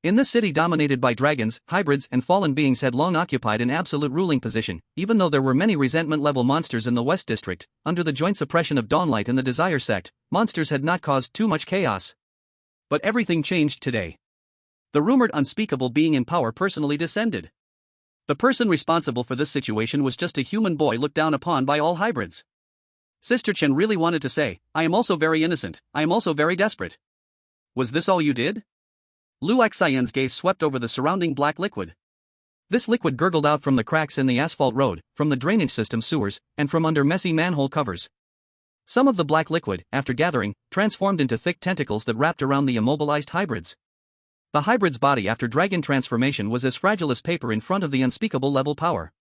In this city dominated by dragons, hybrids and fallen beings had long occupied an absolute ruling position, even though there were many resentment-level monsters in the West District. Under the joint suppression of Dawnlight and the Desire Sect, monsters had not caused too much chaos. But everything changed today. The rumored unspeakable being in power personally descended. The person responsible for this situation was just a human boy looked down upon by all hybrids. Sister Chen really wanted to say, I am also very innocent, I am also very desperate. Was this all you did? Lu Xian's gaze swept over the surrounding black liquid. This liquid gurgled out from the cracks in the asphalt road, from the drainage system sewers, and from under messy manhole covers. Some of the black liquid, after gathering, transformed into thick tentacles that wrapped around the immobilized hybrids. The hybrid's body after dragon transformation was as fragile as paper in front of the unspeakable level power.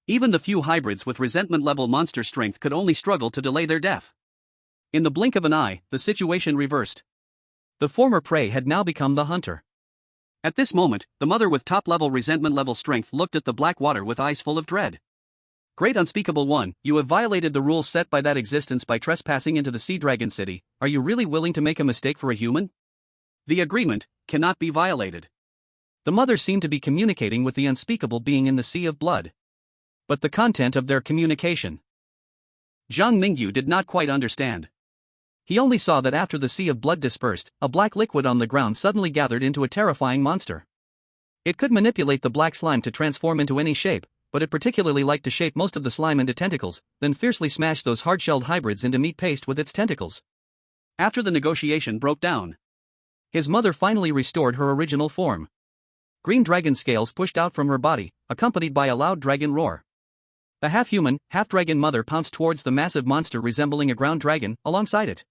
Even the few hybrids with resentment level monster strength could only struggle to delay their death. In the blink of an eye, the situation reversed. The former prey had now become the hunter. At this moment, the mother with top-level resentment level strength looked at the black water with eyes full of dread. Great unspeakable one, you have violated the rules set by that existence by trespassing into the Sea Dragon City. Are you really willing to make a mistake for a human? The agreement cannot be violated. The mother seemed to be communicating with the unspeakable being in the sea of blood. But the content of their communication, Zhang Mingyu did not quite understand. He only saw that after the sea of blood dispersed, a black liquid on the ground suddenly gathered into a terrifying monster. It could manipulate the black slime to transform into any shape, but it particularly liked to shape most of the slime into tentacles, then fiercely smash those hard-shelled hybrids into meat paste with its tentacles. After the negotiation broke down, his mother finally restored her original form. Green dragon scales pushed out from her body, accompanied by a loud dragon roar. The half-human, half-dragon mother pounced towards the massive monster resembling a ground dragon, alongside it.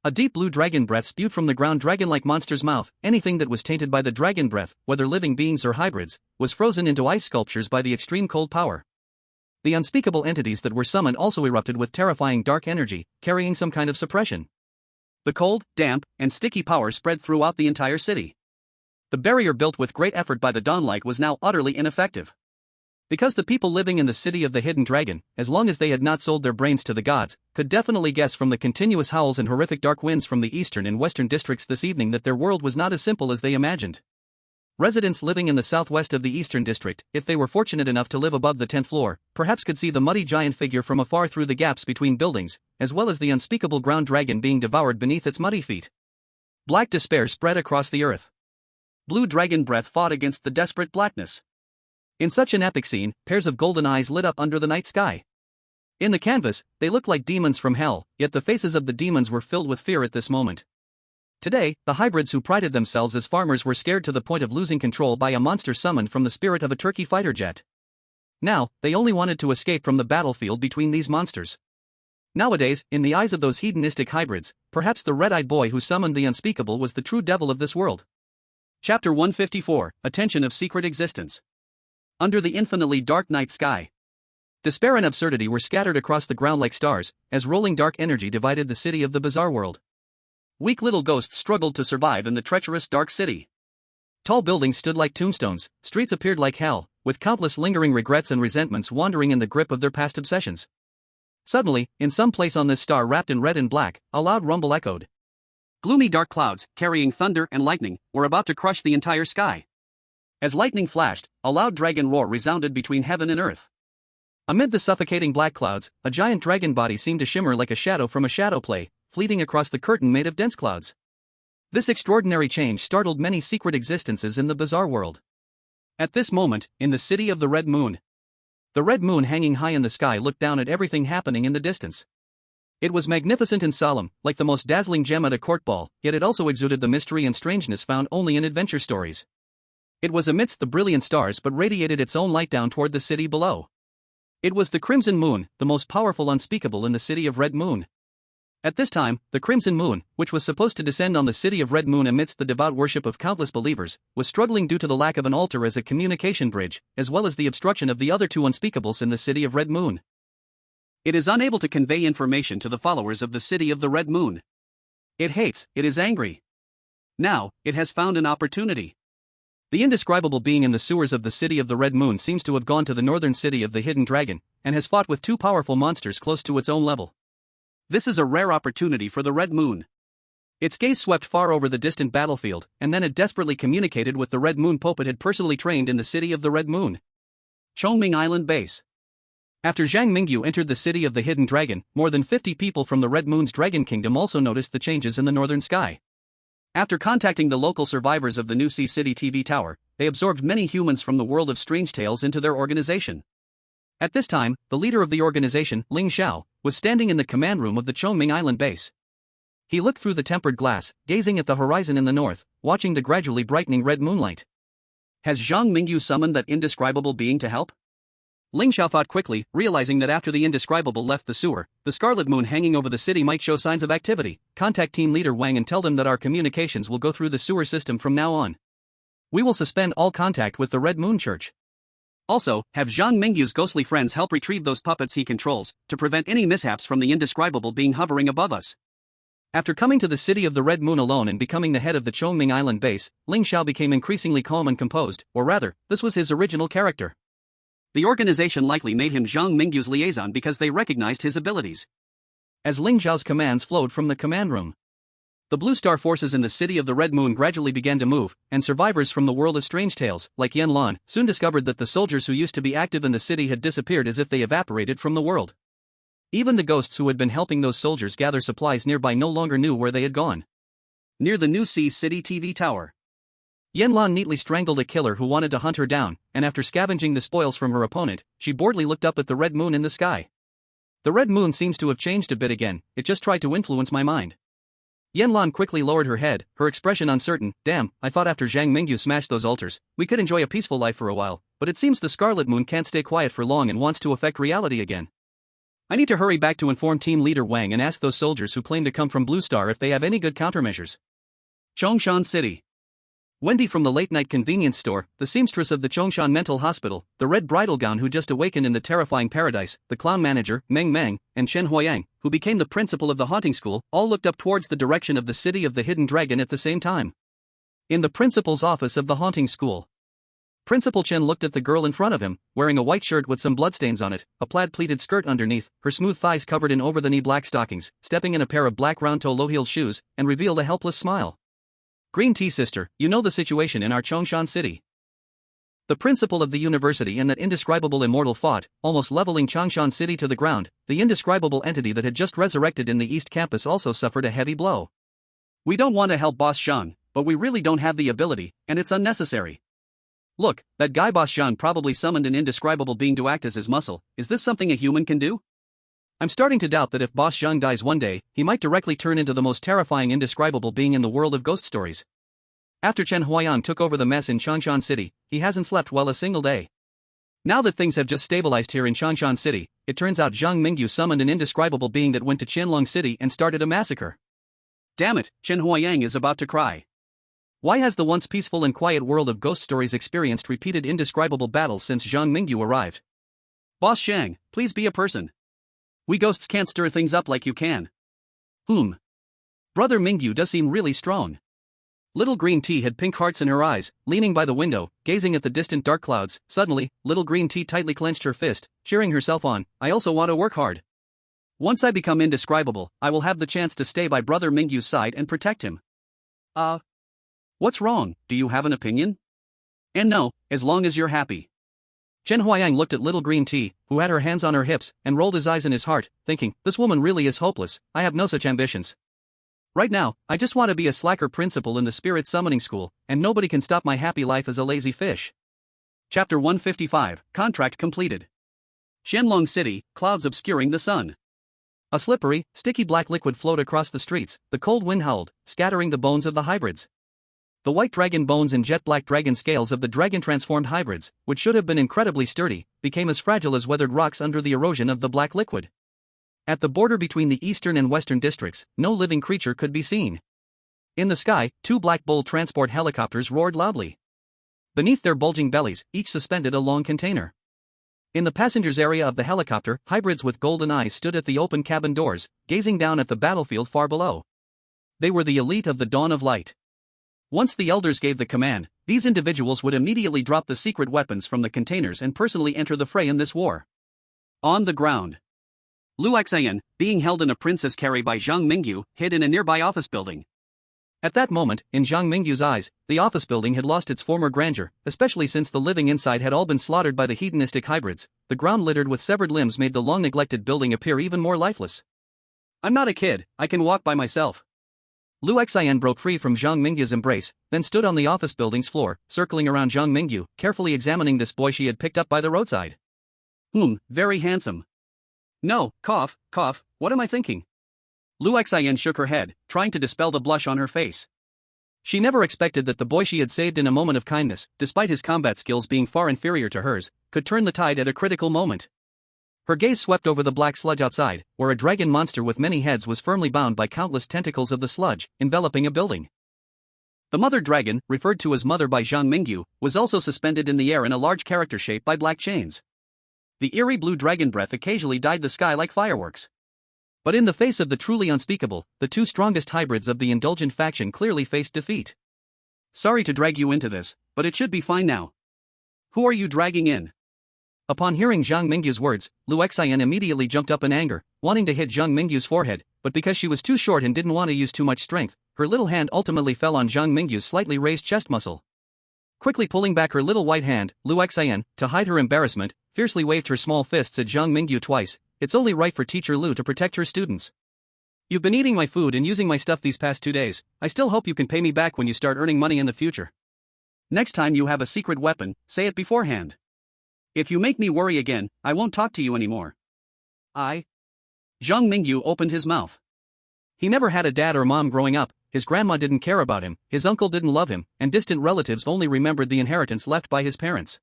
A deep blue dragon breath spewed from the ground dragon-like monster's mouth. Anything that was tainted by the dragon breath, whether living beings or hybrids, was frozen into ice sculptures by the extreme cold power. The unspeakable entities that were summoned also erupted with terrifying dark energy, carrying some kind of suppression. The cold, damp, and sticky power spread throughout the entire city. The barrier built with great effort by the Dawnlight was now utterly ineffective. Because the people living in the city of the Hidden Dragon, as long as they had not sold their brains to the gods, could definitely guess from the continuous howls and horrific dark winds from the eastern and western districts this evening that their world was not as simple as they imagined. Residents living in the southwest of the eastern district, if they were fortunate enough to live above the 10th floor, perhaps could see the muddy giant figure from afar through the gaps between buildings, as well as the unspeakable ground dragon being devoured beneath its muddy feet. Black despair spread across the earth. Blue dragon breath fought against the desperate blackness. In such an epic scene, pairs of golden eyes lit up under the night sky. In the canvas, they looked like demons from hell, yet the faces of the demons were filled with fear at this moment. Today, the hybrids who prided themselves as farmers were scared to the point of losing control by a monster summoned from the spirit of a turkey fighter jet. Now, they only wanted to escape from the battlefield between these monsters. Nowadays, in the eyes of those hedonistic hybrids, perhaps the red-eyed boy who summoned the unspeakable was the true devil of this world. Chapter 154, Attention of Secret Existence. Under the infinitely dark night sky, despair and absurdity were scattered across the ground like stars, as rolling dark energy divided the city of the bizarre world. Weak little ghosts struggled to survive in the treacherous dark city. Tall buildings stood like tombstones, streets appeared like hell, with countless lingering regrets and resentments wandering in the grip of their past obsessions. Suddenly, in some place on this star wrapped in red and black, a loud rumble echoed. Gloomy dark clouds, carrying thunder and lightning, were about to crush the entire sky. As lightning flashed, a loud dragon roar resounded between heaven and earth. Amid the suffocating black clouds, a giant dragon body seemed to shimmer like a shadow from a shadow play, fleeting across the curtain made of dense clouds. This extraordinary change startled many secret existences in the bizarre world. At this moment, in the city of the Red Moon, the red moon hanging high in the sky looked down at everything happening in the distance. It was magnificent and solemn, like the most dazzling gem at a court ball, yet it also exuded the mystery and strangeness found only in adventure stories. It was amidst the brilliant stars but radiated its own light down toward the city below. It was the Crimson Moon, the most powerful unspeakable in the city of Red Moon. At this time, the Crimson Moon, which was supposed to descend on the city of Red Moon amidst the devout worship of countless believers, was struggling due to the lack of an altar as a communication bridge, as well as the obstruction of the other two unspeakables in the city of Red Moon. It is unable to convey information to the followers of the city of the Red Moon. It hates, it is angry. Now, it has found an opportunity. The indescribable being in the sewers of the city of the Red Moon seems to have gone to the northern city of the Hidden Dragon, and has fought with two powerful monsters close to its own level. This is a rare opportunity for the Red Moon. Its gaze swept far over the distant battlefield, and then it desperately communicated with the Red Moon Pope it had personally trained in the city of the Red Moon. Chongming Island Base. After Zhang Mingyu entered the city of the Hidden Dragon, more than 50 people from the Red Moon's Dragon Kingdom also noticed the changes in the northern sky. After contacting the local survivors of the New Sea City TV tower, they absorbed many humans from the world of strange tales into their organization. At this time, the leader of the organization, Ling Xiao, was standing in the command room of the Chongming Island base. He looked through the tempered glass, gazing at the horizon in the north, watching the gradually brightening red moonlight. Has Zhang Mingyu summoned that indescribable being to help? Ling Xiao thought quickly, realizing that after the indescribable left the sewer, the scarlet moon hanging over the city might show signs of activity. Contact team leader Wang and tell them that our communications will go through the sewer system from now on. We will suspend all contact with the Red Moon Church. Also, have Zhang Mingyu's ghostly friends help retrieve those puppets he controls, to prevent any mishaps from the indescribable being hovering above us. After coming to the city of the Red Moon alone and becoming the head of the Chongming Island base, Ling Xiao became increasingly calm and composed, or rather, this was his original character. The organization likely made him Zhang Mingyu's liaison because they recognized his abilities. As Ling Xiao's commands flowed from the command room, the Blue Star forces in the city of the Red Moon gradually began to move, and survivors from the world of strange tales, like Yan Lan, soon discovered that the soldiers who used to be active in the city had disappeared as if they evaporated from the world. Even the ghosts who had been helping those soldiers gather supplies nearby no longer knew where they had gone. Near the New Sea City TV tower, Yan Lan neatly strangled a killer who wanted to hunt her down, and after scavenging the spoils from her opponent, she boredly looked up at the red moon in the sky. The red moon seems to have changed a bit again, it just tried to influence my mind. Yan Lan quickly lowered her head, her expression uncertain. Damn, I thought after Zhang Mingyu smashed those altars, we could enjoy a peaceful life for a while, but it seems the scarlet moon can't stay quiet for long and wants to affect reality again. I need to hurry back to inform team leader Wang and ask those soldiers who claim to come from Blue Star if they have any good countermeasures. Chongshan City. Wendy from the late-night convenience store, the seamstress of the Chongshan Mental Hospital, the red bridal gown who just awakened in the terrifying paradise, the clown manager, Meng Meng, and Chen Huayang, who became the principal of the haunting school, all looked up towards the direction of the city of the hidden dragon at the same time. In the principal's office of the haunting school, Principal Chen looked at the girl in front of him, wearing a white shirt with some bloodstains on it, a plaid pleated skirt underneath, her smooth thighs covered in over-the-knee black stockings, stepping in a pair of black round-toe low-heeled shoes, and revealed a helpless smile. Green tea sister, you know the situation in our Chongshan city. The principal of the university and that indescribable immortal fought, almost leveling Chongshan city to the ground. The indescribable entity that had just resurrected in the East Campus also suffered a heavy blow. We don't want to help Boss Zhang, but we really don't have the ability, and it's unnecessary. Look, that guy Boss Zhang probably summoned an indescribable being to act as his muscle. Is this something a human can do? I'm starting to doubt that if Boss Zhang dies one day, he might directly turn into the most terrifying indescribable being in the world of ghost stories. After Chen Huayang took over the mess in Chongshan City, he hasn't slept well a single day. Now that things have just stabilized here in Chongshan City, it turns out Zhang Mingyu summoned an indescribable being that went to Qianlong City and started a massacre. Damn it, Chen Huayang is about to cry. Why has the once peaceful and quiet world of ghost stories experienced repeated indescribable battles since Zhang Mingyu arrived? Boss Zhang, please be a person. We ghosts can't stir things up like you can. Brother Mingyu does seem really strong. Little Green Tea had pink hearts in her eyes, leaning by the window, gazing at the distant dark clouds. Suddenly, Little Green Tea tightly clenched her fist, cheering herself on. I also want to work hard. Once I become indescribable, I will have the chance to stay by Brother Mingyu's side and protect him. What's wrong? Do you have an opinion? And no, as long as you're happy. Chen Huayang looked at Little Green Tea, who had her hands on her hips, and rolled his eyes in his heart, thinking, this woman really is hopeless. I have no such ambitions. Right now, I just want to be a slacker principal in the spirit summoning school, and nobody can stop my happy life as a lazy fish. Chapter 155, Contract completed. Qianlong City, clouds obscuring the sun. A slippery, sticky black liquid flowed across the streets, the cold wind howled, scattering the bones of the hybrids. The white dragon bones and jet-black dragon scales of the dragon-transformed hybrids, which should have been incredibly sturdy, became as fragile as weathered rocks under the erosion of the black liquid. At the border between the eastern and western districts, no living creature could be seen. In the sky, two Black Bull transport helicopters roared loudly. Beneath their bulging bellies, each suspended a long container. In the passengers' area of the helicopter, hybrids with golden eyes stood at the open cabin doors, gazing down at the battlefield far below. They were the elite of the dawn of light. Once the elders gave the command, these individuals would immediately drop the secret weapons from the containers and personally enter the fray in this war. On the ground, Lu Xayan, being held in a princess carry by Zhang Mingyu, hid in a nearby office building. At that moment, in Zhang Mingyu's eyes, the office building had lost its former grandeur, especially since the living inside had all been slaughtered by the hedonistic hybrids. The ground littered with severed limbs made the long-neglected building appear even more lifeless. I'm not a kid, I can walk by myself. Lu Xian broke free from Zhang Mingyu's embrace, then stood on the office building's floor, circling around Zhang Mingyu, carefully examining this boy she had picked up by the roadside. Very handsome. No, cough, what am I thinking? Lu Xian shook her head, trying to dispel the blush on her face. She never expected that the boy she had saved in a moment of kindness, despite his combat skills being far inferior to hers, could turn the tide at a critical moment. Her gaze swept over the black sludge outside, where a dragon monster with many heads was firmly bound by countless tentacles of the sludge, enveloping a building. The mother dragon, referred to as mother by Zhang Mingyu, was also suspended in the air in a large character shape by black chains. The eerie blue dragon breath occasionally dyed the sky like fireworks. But in the face of the truly unspeakable, the two strongest hybrids of the indulgent faction clearly faced defeat. Sorry to drag you into this, but it should be fine now. Who are you dragging in? Upon hearing Zhang Mingyu's words, Lu Xian immediately jumped up in anger, wanting to hit Zhang Mingyu's forehead, but because she was too short and didn't want to use too much strength, her little hand ultimately fell on Zhang Mingyu's slightly raised chest muscle. Quickly pulling back her little white hand, Lu Xian, to hide her embarrassment, fiercely waved her small fists at Zhang Mingyu twice. It's only right for Teacher Lu to protect her students. You've been eating my food and using my stuff these past 2 days. I still hope you can pay me back when you start earning money in the future. Next time you have a secret weapon, say it beforehand. If you make me worry again, I won't talk to you anymore. Zhang Mingyu opened his mouth. He never had a dad or mom growing up, his grandma didn't care about him, his uncle didn't love him, and distant relatives only remembered the inheritance left by his parents.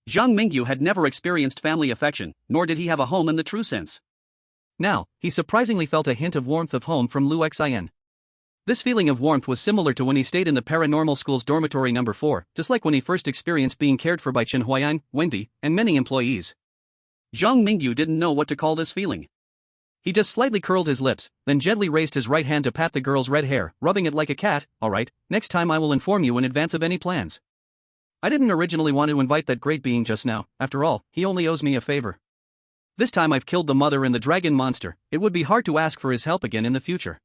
Zhang Mingyu had never experienced family affection, nor did he have a home in the true sense. Now, he surprisingly felt a hint of warmth of home from Lu Xian. This feeling of warmth was similar to when he stayed in the paranormal school's dormitory number 4, just like when he first experienced being cared for by Chen Huayan, Wendy, and many employees. Zhang Mingyu didn't know what to call this feeling. He just slightly curled his lips, then gently raised his right hand to pat the girl's red hair, rubbing it like a cat. Alright, next time I will inform you in advance of any plans. I didn't originally want to invite that great being just now, after all, he only owes me a favor. This time I've killed the mother and the dragon monster, it would be hard to ask for his help again in the future.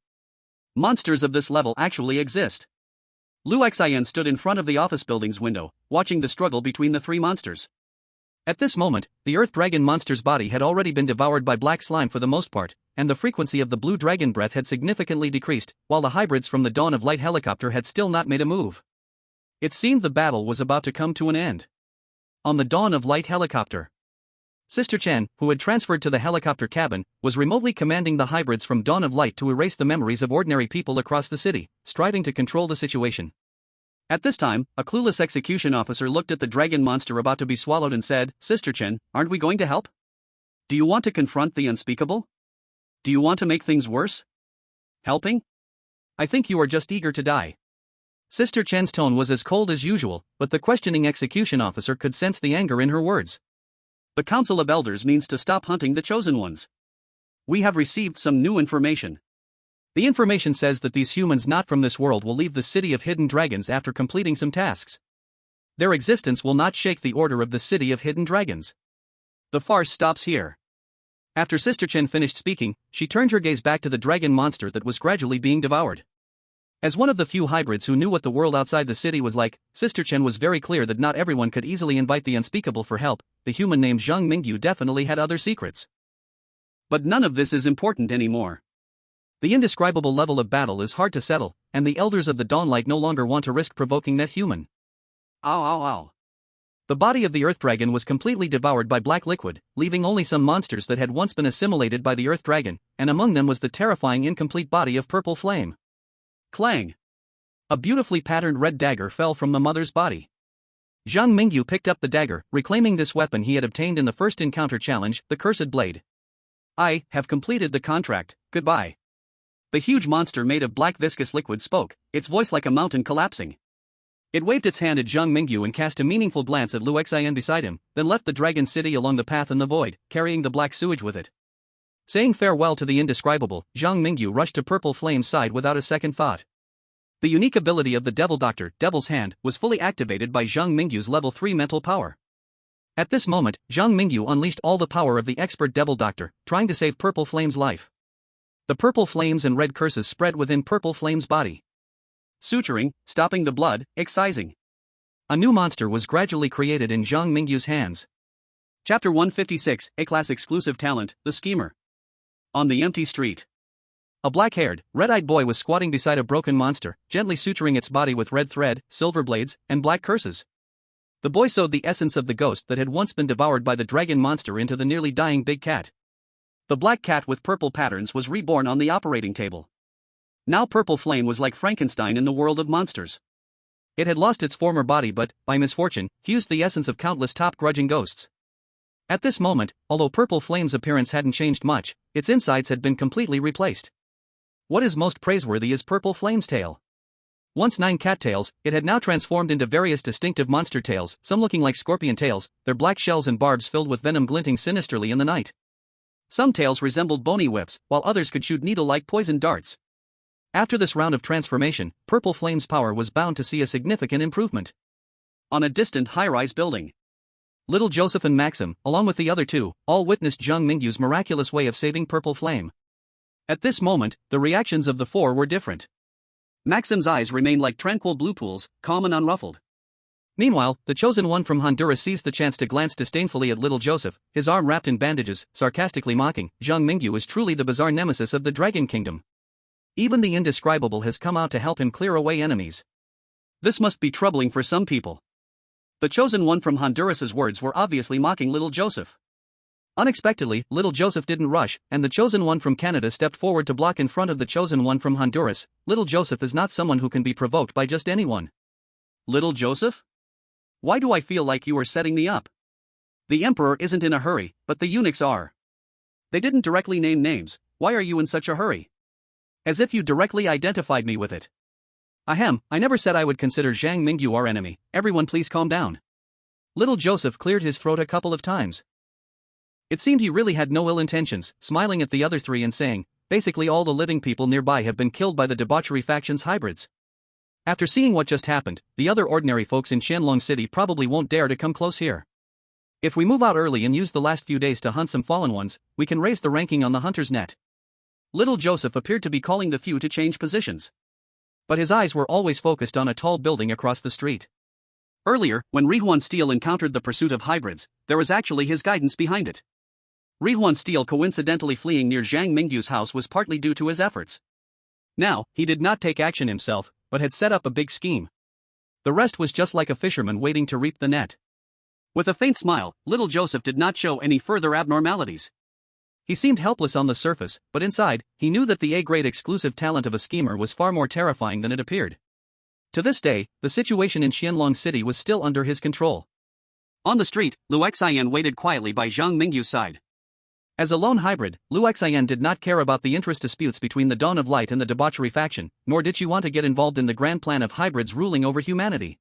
Monsters of this level actually exist. Lu Xian stood in front of the office building's window, watching the struggle between the three monsters. At this moment, the earth dragon monster's body had already been devoured by black slime for the most part, and the frequency of the blue dragon breath had significantly decreased, while the hybrids from the Dawn of Light helicopter had still not made a move. It seemed the battle was about to come to an end. On the Dawn of Light helicopter, Sister Chen, who had transferred to the helicopter cabin, was remotely commanding the hybrids from Dawn of Light to erase the memories of ordinary people across the city, striving to control the situation. At this time, a clueless execution officer looked at the dragon monster about to be swallowed and said, "Sister Chen, aren't we going to help? Do you want to confront the unspeakable? Do you want to make things worse? Helping? I think you are just eager to die." Sister Chen's tone was as cold as usual, but the questioning execution officer could sense the anger in her words. The Council of Elders means to stop hunting the chosen ones. We have received some new information. The information says that these humans not from this world will leave the city of hidden dragons after completing some tasks. Their existence will not shake the order of the city of hidden dragons. The farce stops here. After Sister Chen finished speaking, she turned her gaze back to the dragon monster that was gradually being devoured. As one of the few hybrids who knew what the world outside the city was like, Sister Chen was very clear that not everyone could easily invite the unspeakable for help. The human named Zhang Mingyu definitely had other secrets. But none of this is important anymore. The indescribable level of battle is hard to settle, and the elders of the Dawnlight no longer want to risk provoking that human. Ow. The body of the Earth Dragon was completely devoured by black liquid, leaving only some monsters that had once been assimilated by the Earth Dragon, and among them was the terrifying incomplete body of Purple Flame. Clang! A beautifully patterned red dagger fell from the mother's body. Zhang Mingyu picked up the dagger, reclaiming this weapon he had obtained in the first encounter challenge, the Cursed Blade. I have completed the contract, goodbye. The huge monster made of black viscous liquid spoke, its voice like a mountain collapsing. It waved its hand at Zhang Mingyu and cast a meaningful glance at Lu Xian beside him, then left the dragon city along the path in the void, carrying the black sewage with it. Saying farewell to the indescribable, Zhang Mingyu rushed to Purple Flame's side without a second thought. The unique ability of the Devil Doctor, Devil's Hand, was fully activated by Zhang Mingyu's level 3 mental power. At this moment, Zhang Mingyu unleashed all the power of the expert Devil Doctor, trying to save Purple Flame's life. The purple flames and red curses spread within Purple Flame's body. Suturing, stopping the blood, excising. A new monster was gradually created in Zhang Mingyu's hands. Chapter 156, A-Class Exclusive Talent, The Schemer. On the empty street. A black-haired, red-eyed boy was squatting beside a broken monster, gently suturing its body with red thread, silver blades, and black curses. The boy sewed the essence of the ghost that had once been devoured by the dragon monster into the nearly dying big cat. The black cat with purple patterns was reborn on the operating table. Now Purple Flame was like Frankenstein in the world of monsters. It had lost its former body but, by misfortune, fused the essence of countless top-grudging ghosts. At this moment, although Purple Flame's appearance hadn't changed much, its insides had been completely replaced. What is most praiseworthy is Purple Flame's tail. Once 9 cattails, it had now transformed into various distinctive monster tails, some looking like scorpion tails, their black shells and barbs filled with venom glinting sinisterly in the night. Some tails resembled bony whips, while others could shoot needle-like poison darts. After this round of transformation, Purple Flame's power was bound to see a significant improvement. On a distant high-rise building, Little Joseph and Maxim, along with the other two, all witnessed Zhang Mingyu's miraculous way of saving Purple Flame. At this moment, the reactions of the four were different. Maxim's eyes remained like tranquil blue pools, calm and unruffled. Meanwhile, the chosen one from Honduras seized the chance to glance disdainfully at Little Joseph, his arm wrapped in bandages, sarcastically mocking, Zhang Mingyu is truly the bizarre nemesis of the Dragon Kingdom. Even the indescribable has come out to help him clear away enemies. This must be troubling for some people. The chosen one from Honduras's words were obviously mocking Little Joseph. Unexpectedly, Little Joseph didn't rush, and the chosen one from Canada stepped forward to block in front of the chosen one from Honduras. Little Joseph is not someone who can be provoked by just anyone. Little Joseph? Why do I feel like you are setting me up? The Emperor isn't in a hurry, but the eunuchs are. They didn't directly name names. Why are you in such a hurry? As if you directly identified me with it. Ahem, I never said I would consider Zhang Mingyu our enemy. Everyone please calm down. Little Joseph cleared his throat a couple of times. It seemed he really had no ill intentions, smiling at the other three and saying, basically all the living people nearby have been killed by the debauchery faction's hybrids. After seeing what just happened, the other ordinary folks in Qianlong City probably won't dare to come close here. If we move out early and use the last few days to hunt some fallen ones, we can raise the ranking on the hunter's net. Little Joseph appeared to be calling the few to change positions. But his eyes were always focused on a tall building across the street. Earlier, when Rihuan Steele encountered the pursuit of hybrids, there was actually his guidance behind it. Rihuan Steele coincidentally fleeing near Zhang Mingyu's house was partly due to his efforts. Now, he did not take action himself, but had set up a big scheme. The rest was just like a fisherman waiting to reap the net. With a faint smile, Little Joseph did not show any further abnormalities. He seemed helpless on the surface, but inside, he knew that the A-grade exclusive talent of a schemer was far more terrifying than it appeared. To this day, the situation in Qianlong City was still under his control. On the street, Lu Xian waited quietly by Zhang Mingyu's side. As a lone hybrid, Lu Xian did not care about the interest disputes between the Dawn of Light and the debauchery faction, nor did she want to get involved in the grand plan of hybrids ruling over humanity.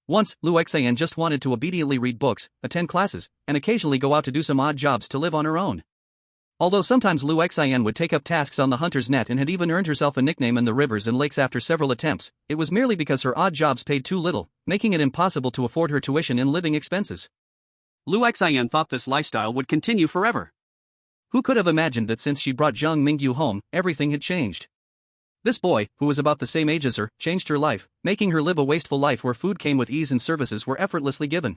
Once, Lu Xian just wanted to obediently read books, attend classes, and occasionally go out to do some odd jobs to live on her own. Although sometimes Lu Xian would take up tasks on the hunter's net and had even earned herself a nickname in the rivers and lakes after several attempts, it was merely because her odd jobs paid too little, making it impossible to afford her tuition and living expenses. Lu Xian thought this lifestyle would continue forever. Who could have imagined that since she brought Zhang Mingyu home, everything had changed? This boy, who was about the same age as her, changed her life, making her live a wasteful life where food came with ease and services were effortlessly given.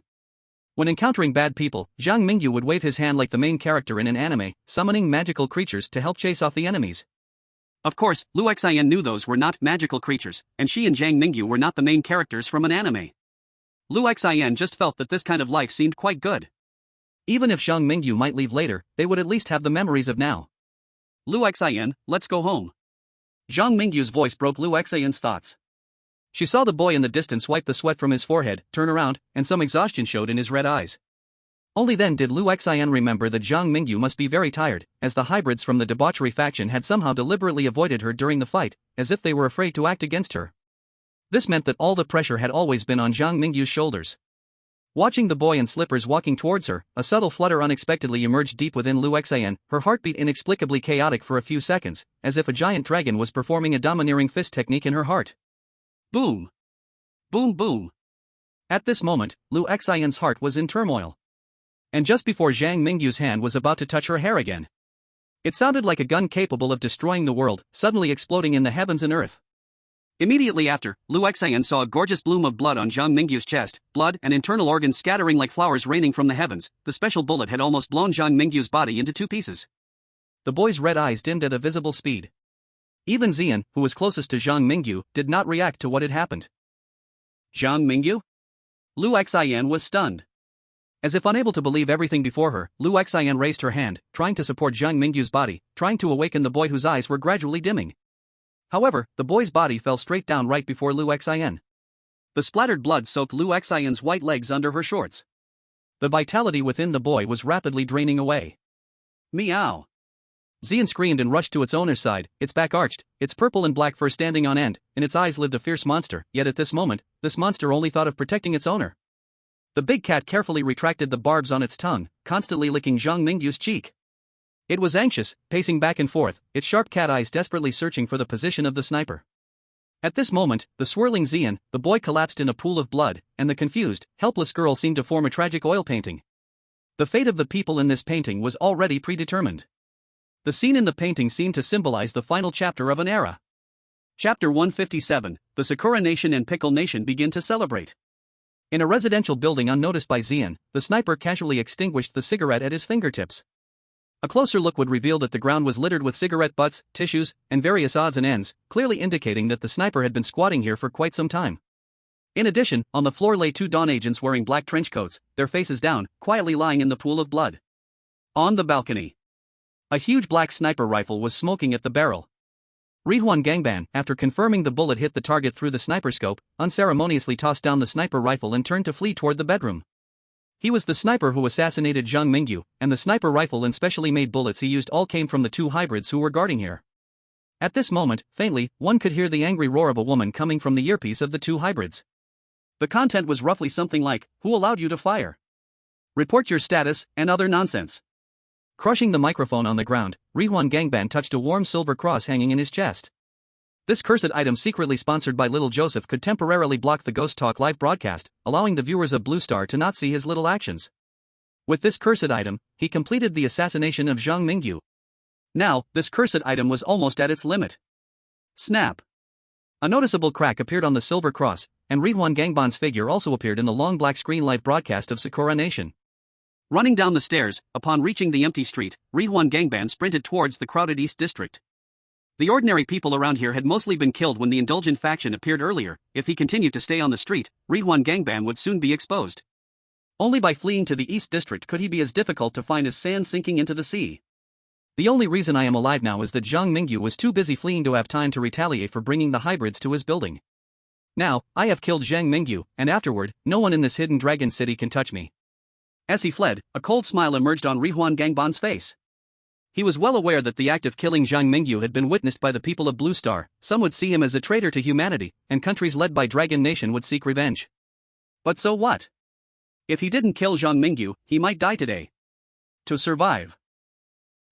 When encountering bad people, Zhang Mingyu would wave his hand like the main character in an anime, summoning magical creatures to help chase off the enemies. Of course, Lu Xian knew those were not magical creatures, and she and Zhang Mingyu were not the main characters from an anime. Lu Xian just felt that this kind of life seemed quite good. Even if Zhang Mingyu might leave later, they would at least have the memories of now. Lu Xian, let's go home. Zhang Mingyu's voice broke Lu Xian's thoughts. She saw the boy in the distance wipe the sweat from his forehead, turn around, and some exhaustion showed in his red eyes. Only then did Lu Xian remember that Zhang Mingyu must be very tired, as the hybrids from the debauchery faction had somehow deliberately avoided her during the fight, as if they were afraid to act against her. This meant that all the pressure had always been on Zhang Mingyu's shoulders. Watching the boy in slippers walking towards her, a subtle flutter unexpectedly emerged deep within Lu Xian, her heartbeat inexplicably chaotic for a few seconds, as if a giant dragon was performing a domineering fist technique in her heart. Boom! Boom boom! At this moment, Lu Xian's heart was in turmoil. And just before Zhang Mingyu's hand was about to touch her hair again, it sounded like a gun capable of destroying the world, suddenly exploding in the heavens and earth. Immediately after, Lu Xian saw a gorgeous bloom of blood on Zhang Mingyu's chest, blood and internal organs scattering like flowers raining from the heavens. The special bullet had almost blown Zhang Mingyu's body into two pieces. The boy's red eyes dimmed at a visible speed. Even Xian, who was closest to Zhang Mingyu, did not react to what had happened. Zhang Mingyu? Lu Xian was stunned. As if unable to believe everything before her, Lu Xian raised her hand, trying to support Zhang Mingyu's body, trying to awaken the boy whose eyes were gradually dimming. However, the boy's body fell straight down right before Lu Xian. The splattered blood soaked Lu Xian's white legs under her shorts. The vitality within the boy was rapidly draining away. Meow! Xian screamed and rushed to its owner's side, its back arched, its purple and black fur standing on end. In its eyes lived a fierce monster, yet at this moment, this monster only thought of protecting its owner. The big cat carefully retracted the barbs on its tongue, constantly licking Zhang Mingyu's cheek. It was anxious, pacing back and forth, its sharp cat eyes desperately searching for the position of the sniper. At this moment, the swirling Xian, the boy collapsed in a pool of blood, and the confused, helpless girl seemed to form a tragic oil painting. The fate of the people in this painting was already predetermined. The scene in the painting seemed to symbolize the final chapter of an era. Chapter 157, the Sakura Nation and Pickle Nation begin to celebrate. In a residential building unnoticed by Xian, the sniper casually extinguished the cigarette at his fingertips. A closer look would reveal that the ground was littered with cigarette butts, tissues, and various odds and ends, clearly indicating that the sniper had been squatting here for quite some time. In addition, on the floor lay two Dawn agents wearing black trench coats, their faces down, quietly lying in the pool of blood. On the balcony, a huge black sniper rifle was smoking at the barrel. Rihuan Gangban, after confirming the bullet hit the target through the sniper scope, unceremoniously tossed down the sniper rifle and turned to flee toward the bedroom. He was the sniper who assassinated Zhang Mingyu, and the sniper rifle and specially made bullets he used all came from the two hybrids who were guarding here. At this moment, faintly, one could hear the angry roar of a woman coming from the earpiece of the two hybrids. The content was roughly something like, "Who allowed you to fire? Report your status," and other nonsense. Crushing the microphone on the ground, Rihuan Gangban touched a warm silver cross hanging in his chest. This cursed item secretly sponsored by Little Joseph could temporarily block the Ghost Talk live broadcast, allowing the viewers of Blue Star to not see his little actions. With this cursed item, he completed the assassination of Zhang Mingyu. Now, this cursed item was almost at its limit. Snap! A noticeable crack appeared on the silver cross, and Rihuan Gangban's figure also appeared in the long black screen live broadcast of Sakura Nation. Running down the stairs, upon reaching the empty street, Rihuan Gangban sprinted towards the crowded East District. The ordinary people around here had mostly been killed when the indulgent faction appeared earlier. If he continued to stay on the street, Rihuan Gangban would soon be exposed. Only by fleeing to the East District could he be as difficult to find as sand sinking into the sea. The only reason I am alive now is that Zhang Mingyu was too busy fleeing to have time to retaliate for bringing the hybrids to his building. Now, I have killed Zhang Mingyu, and afterward, no one in this hidden dragon city can touch me. As he fled, a cold smile emerged on Rihuan Gangban's face. He was well aware that the act of killing Zhang Mingyu had been witnessed by the people of Blue Star. Some would see him as a traitor to humanity, and countries led by Dragon Nation would seek revenge. But so what? If he didn't kill Zhang Mingyu, he might die today. To survive,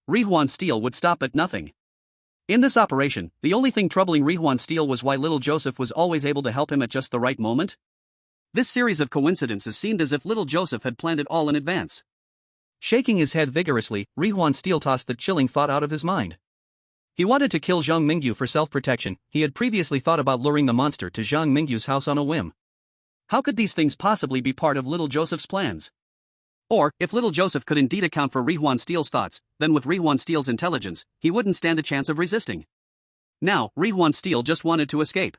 Rihuan Steel would stop at nothing. In this operation, the only thing troubling Rihuan Steel was why Little Joseph was always able to help him at just the right moment. This series of coincidences seemed as if Little Joseph had planned it all in advance. Shaking his head vigorously, Rihuan Steel tossed the chilling thought out of his mind. He wanted to kill Zhang Mingyu for self-protection. He had previously thought about luring the monster to Zhang Mingyu's house on a whim. How could these things possibly be part of Little Joseph's plans? Or, if Little Joseph could indeed account for Rihuan Steel's thoughts, then with Rihuan Steel's intelligence, he wouldn't stand a chance of resisting. Now, Rihuan Steel just wanted to escape.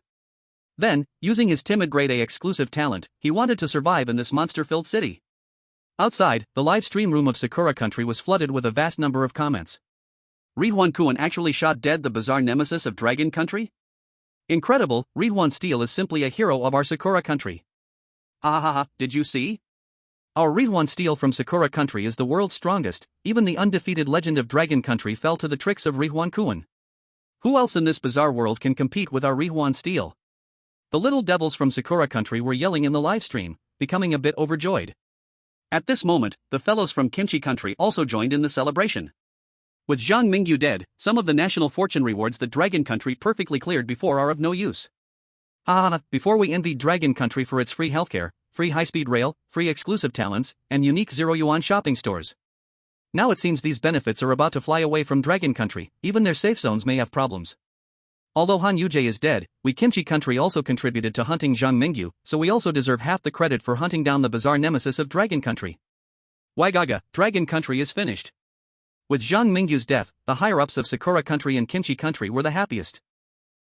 Then, using his timid grade A exclusive talent, he wanted to survive in this monster-filled city. Outside, the live stream room of Sakura Country was flooded with a vast number of comments. Rihuan Kuan actually shot dead the bizarre nemesis of Dragon Country? Incredible, Rihuan Steel is simply a hero of our Sakura Country. Ha, did you see? Our Rihuan Steel from Sakura Country is the world's strongest. Even the undefeated legend of Dragon Country fell to the tricks of Rihuan Kuan. Who else in this bizarre world can compete with our Rihuan Steel? The little devils from Sakura Country were yelling in the live stream, becoming a bit overjoyed. At this moment, the fellows from Kimchi Country also joined in the celebration. With Zhang Mingyu dead, some of the national fortune rewards that Dragon Country perfectly cleared before are of no use. Before we envied Dragon Country for its free healthcare, free high-speed rail, free exclusive talents, and unique zero-yuan shopping stores. Now it seems these benefits are about to fly away from Dragon Country. Even their safe zones may have problems. Although Han Yujie is dead, we Kimchi Country also contributed to hunting Zhang Mingyu, so we also deserve half the credit for hunting down the bizarre nemesis of Dragon Country. Waigaga, Dragon Country is finished. With Zhang Mingyu's death, the higher-ups of Sakura Country and Kimchi Country were the happiest.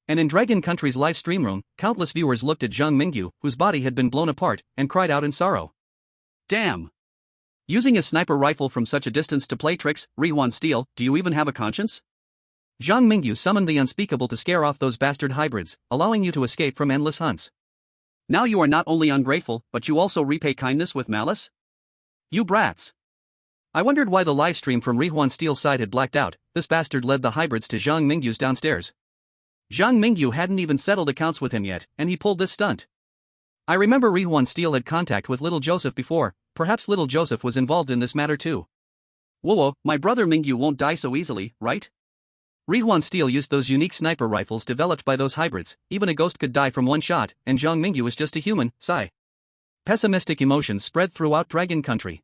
And in Dragon Country's live stream room, countless viewers looked at Zhang Mingyu, whose body had been blown apart, and cried out in sorrow. Damn! Using a sniper rifle from such a distance to play tricks, Rihwan Steel, do you even have a conscience? Zhang Mingyu summoned the unspeakable to scare off those bastard hybrids, allowing you to escape from endless hunts. Now you are not only ungrateful, but you also repay kindness with malice? You brats! I wondered why the livestream from Rihwan Steel's side had blacked out. This bastard led the hybrids to Zhang Mingyu's downstairs. Zhang Mingyu hadn't even settled accounts with him yet, and he pulled this stunt. I remember Rihwan Steel had contact with Little Joseph before, perhaps Little Joseph was involved in this matter too. Whoa, my brother Mingyu won't die so easily, right? Rihwan Steel used those unique sniper rifles developed by those hybrids. Even a ghost could die from one shot, and Zhang Mingyu is just a human, sigh. Pessimistic emotions spread throughout Dragon Country.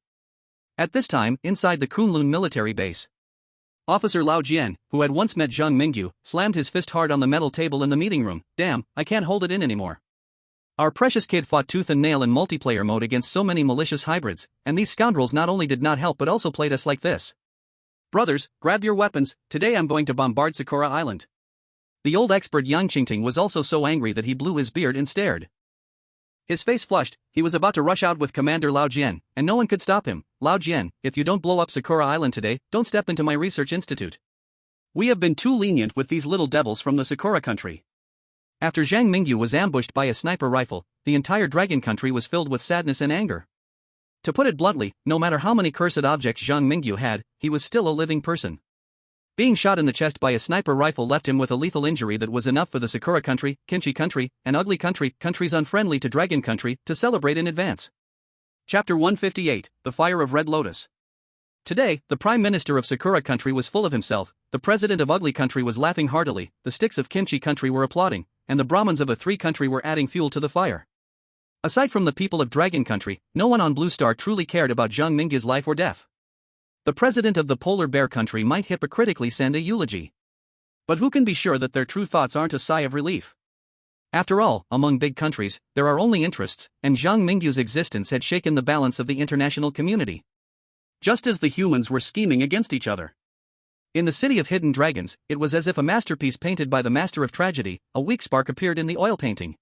At this time, inside the Kunlun military base, Officer Lao Jian, who had once met Zhang Mingyu, slammed his fist hard on the metal table in the meeting room. Damn, I can't hold it in anymore. Our precious kid fought tooth and nail in multiplayer mode against so many malicious hybrids, and these scoundrels not only did not help but also played us like this. Brothers, grab your weapons, today I'm going to bombard Sakura Island. The old expert Yang Qingting was also so angry that he blew his beard and stared. His face flushed, he was about to rush out with Commander Lao Jian, and no one could stop him. Lao Jian, if you don't blow up Sakura Island today, don't step into my research institute. We have been too lenient with these little devils from the Sakura Country. After Zhang Mingyu was ambushed by a sniper rifle, the entire Dragon Country was filled with sadness and anger. To put it bluntly, no matter how many cursed objects Zhang Mingyu had, he was still a living person. Being shot in the chest by a sniper rifle left him with a lethal injury that was enough for the Sakura Country, Kimchi Country, and Ugly Country, countries unfriendly to Dragon Country, to celebrate in advance. Chapter 158, The Fire of Red Lotus. Today, the Prime Minister of Sakura Country was full of himself, the President of Ugly Country was laughing heartily, the sticks of Kimchi Country were applauding, and the Brahmins of a three country were adding fuel to the fire. Aside from the people of Dragon Country, no one on Blue Star truly cared about Zhang Mingyu's life or death. The President of the Polar Bear Country might hypocritically send a eulogy. But who can be sure that their true thoughts aren't a sigh of relief? After all, among big countries, there are only interests, and Zhang Mingyu's existence had shaken the balance of the international community. Just as the humans were scheming against each other. In the City of Hidden Dragons, it was as if a masterpiece painted by the master of tragedy, a weak spark appeared in the oil painting.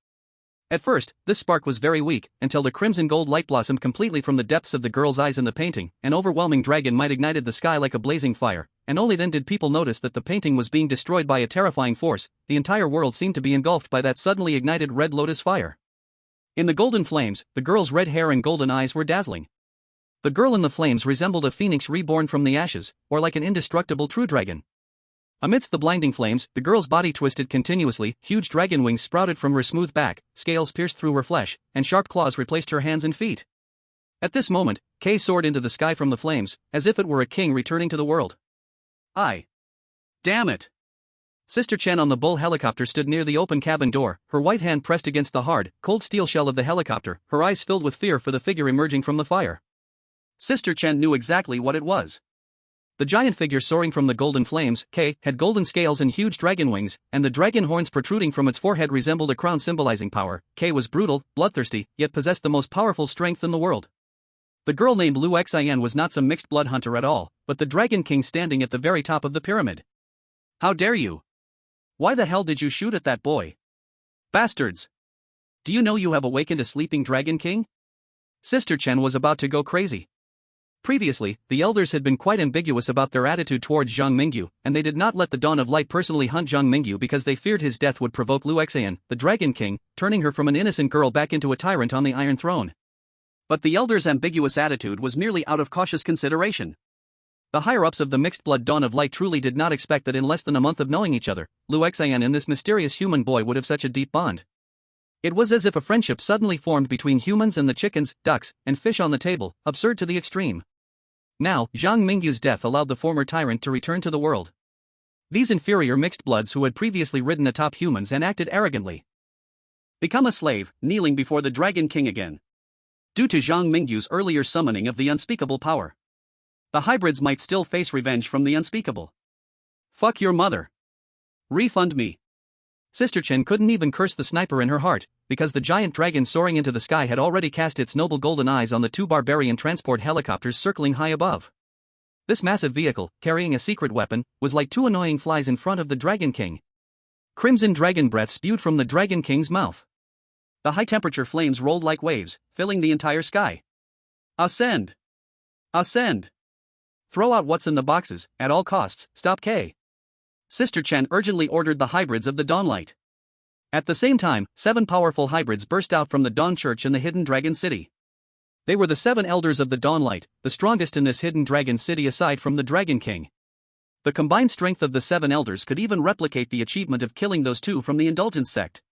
At first, this spark was very weak, until the crimson gold light blossomed completely from the depths of the girl's eyes in the painting. An overwhelming dragon might ignited the sky like a blazing fire, and only then did people notice that the painting was being destroyed by a terrifying force. The entire world seemed to be engulfed by that suddenly ignited red lotus fire. In the golden flames, the girl's red hair and golden eyes were dazzling. The girl in the flames resembled a phoenix reborn from the ashes, or like an indestructible true dragon. Amidst the blinding flames, the girl's body twisted continuously, huge dragon wings sprouted from her smooth back, scales pierced through her flesh, and sharp claws replaced her hands and feet. At this moment, Kay soared into the sky from the flames, as if it were a king returning to the world. Damn it! Sister Chen on the bull helicopter stood near the open cabin door, her white hand pressed against the hard, cold steel shell of the helicopter, her eyes filled with fear for the figure emerging from the fire. Sister Chen knew exactly what it was. The giant figure soaring from the golden flames, K, had golden scales and huge dragon wings, and the dragon horns protruding from its forehead resembled a crown symbolizing power. K was brutal, bloodthirsty, yet possessed the most powerful strength in the world. The girl named Lu Xian was not some mixed blood hunter at all, but the Dragon King standing at the very top of the pyramid. How dare you? Why the hell did you shoot at that boy? Bastards! Do you know you have awakened a sleeping Dragon King? Sister Chen was about to go crazy. Previously, the elders had been quite ambiguous about their attitude towards Zhang Mingyu, and they did not let the Dawn of Light personally hunt Zhang Mingyu because they feared his death would provoke Lu Xian, the Dragon King, turning her from an innocent girl back into a tyrant on the Iron Throne. But the elders' ambiguous attitude was merely out of cautious consideration. The higher-ups of the mixed-blood Dawn of Light truly did not expect that in less than a month of knowing each other, Lu Xian and this mysterious human boy would have such a deep bond. It was as if a friendship suddenly formed between humans and the chickens, ducks, and fish on the table, absurd to the extreme. Now, Zhang Mingyu's death allowed the former tyrant to return to the world. These inferior mixed bloods who had previously ridden atop humans and acted arrogantly. Become a slave, kneeling before the Dragon King again. Due to Zhang Mingyu's earlier summoning of the unspeakable power, the hybrids might still face revenge from the unspeakable. Fuck your mother. Refund me. Sister Chen couldn't even curse the sniper in her heart, because the giant dragon soaring into the sky had already cast its noble golden eyes on the two barbarian transport helicopters circling high above. This massive vehicle, carrying a secret weapon, was like two annoying flies in front of the Dragon King. Crimson dragon breath spewed from the Dragon King's mouth. The high-temperature flames rolled like waves, filling the entire sky. Ascend! Ascend! Throw out what's in the boxes, at all costs, stop K. Sister Chen urgently ordered the hybrids of the Dawnlight. At the same time, 7 powerful hybrids burst out from the Dawn Church in the Hidden Dragon City. They were the 7 elders of the Dawnlight, the strongest in this Hidden Dragon City aside from the Dragon King. The combined strength of the 7 elders could even replicate the achievement of killing those 2 from the Indulgence sect.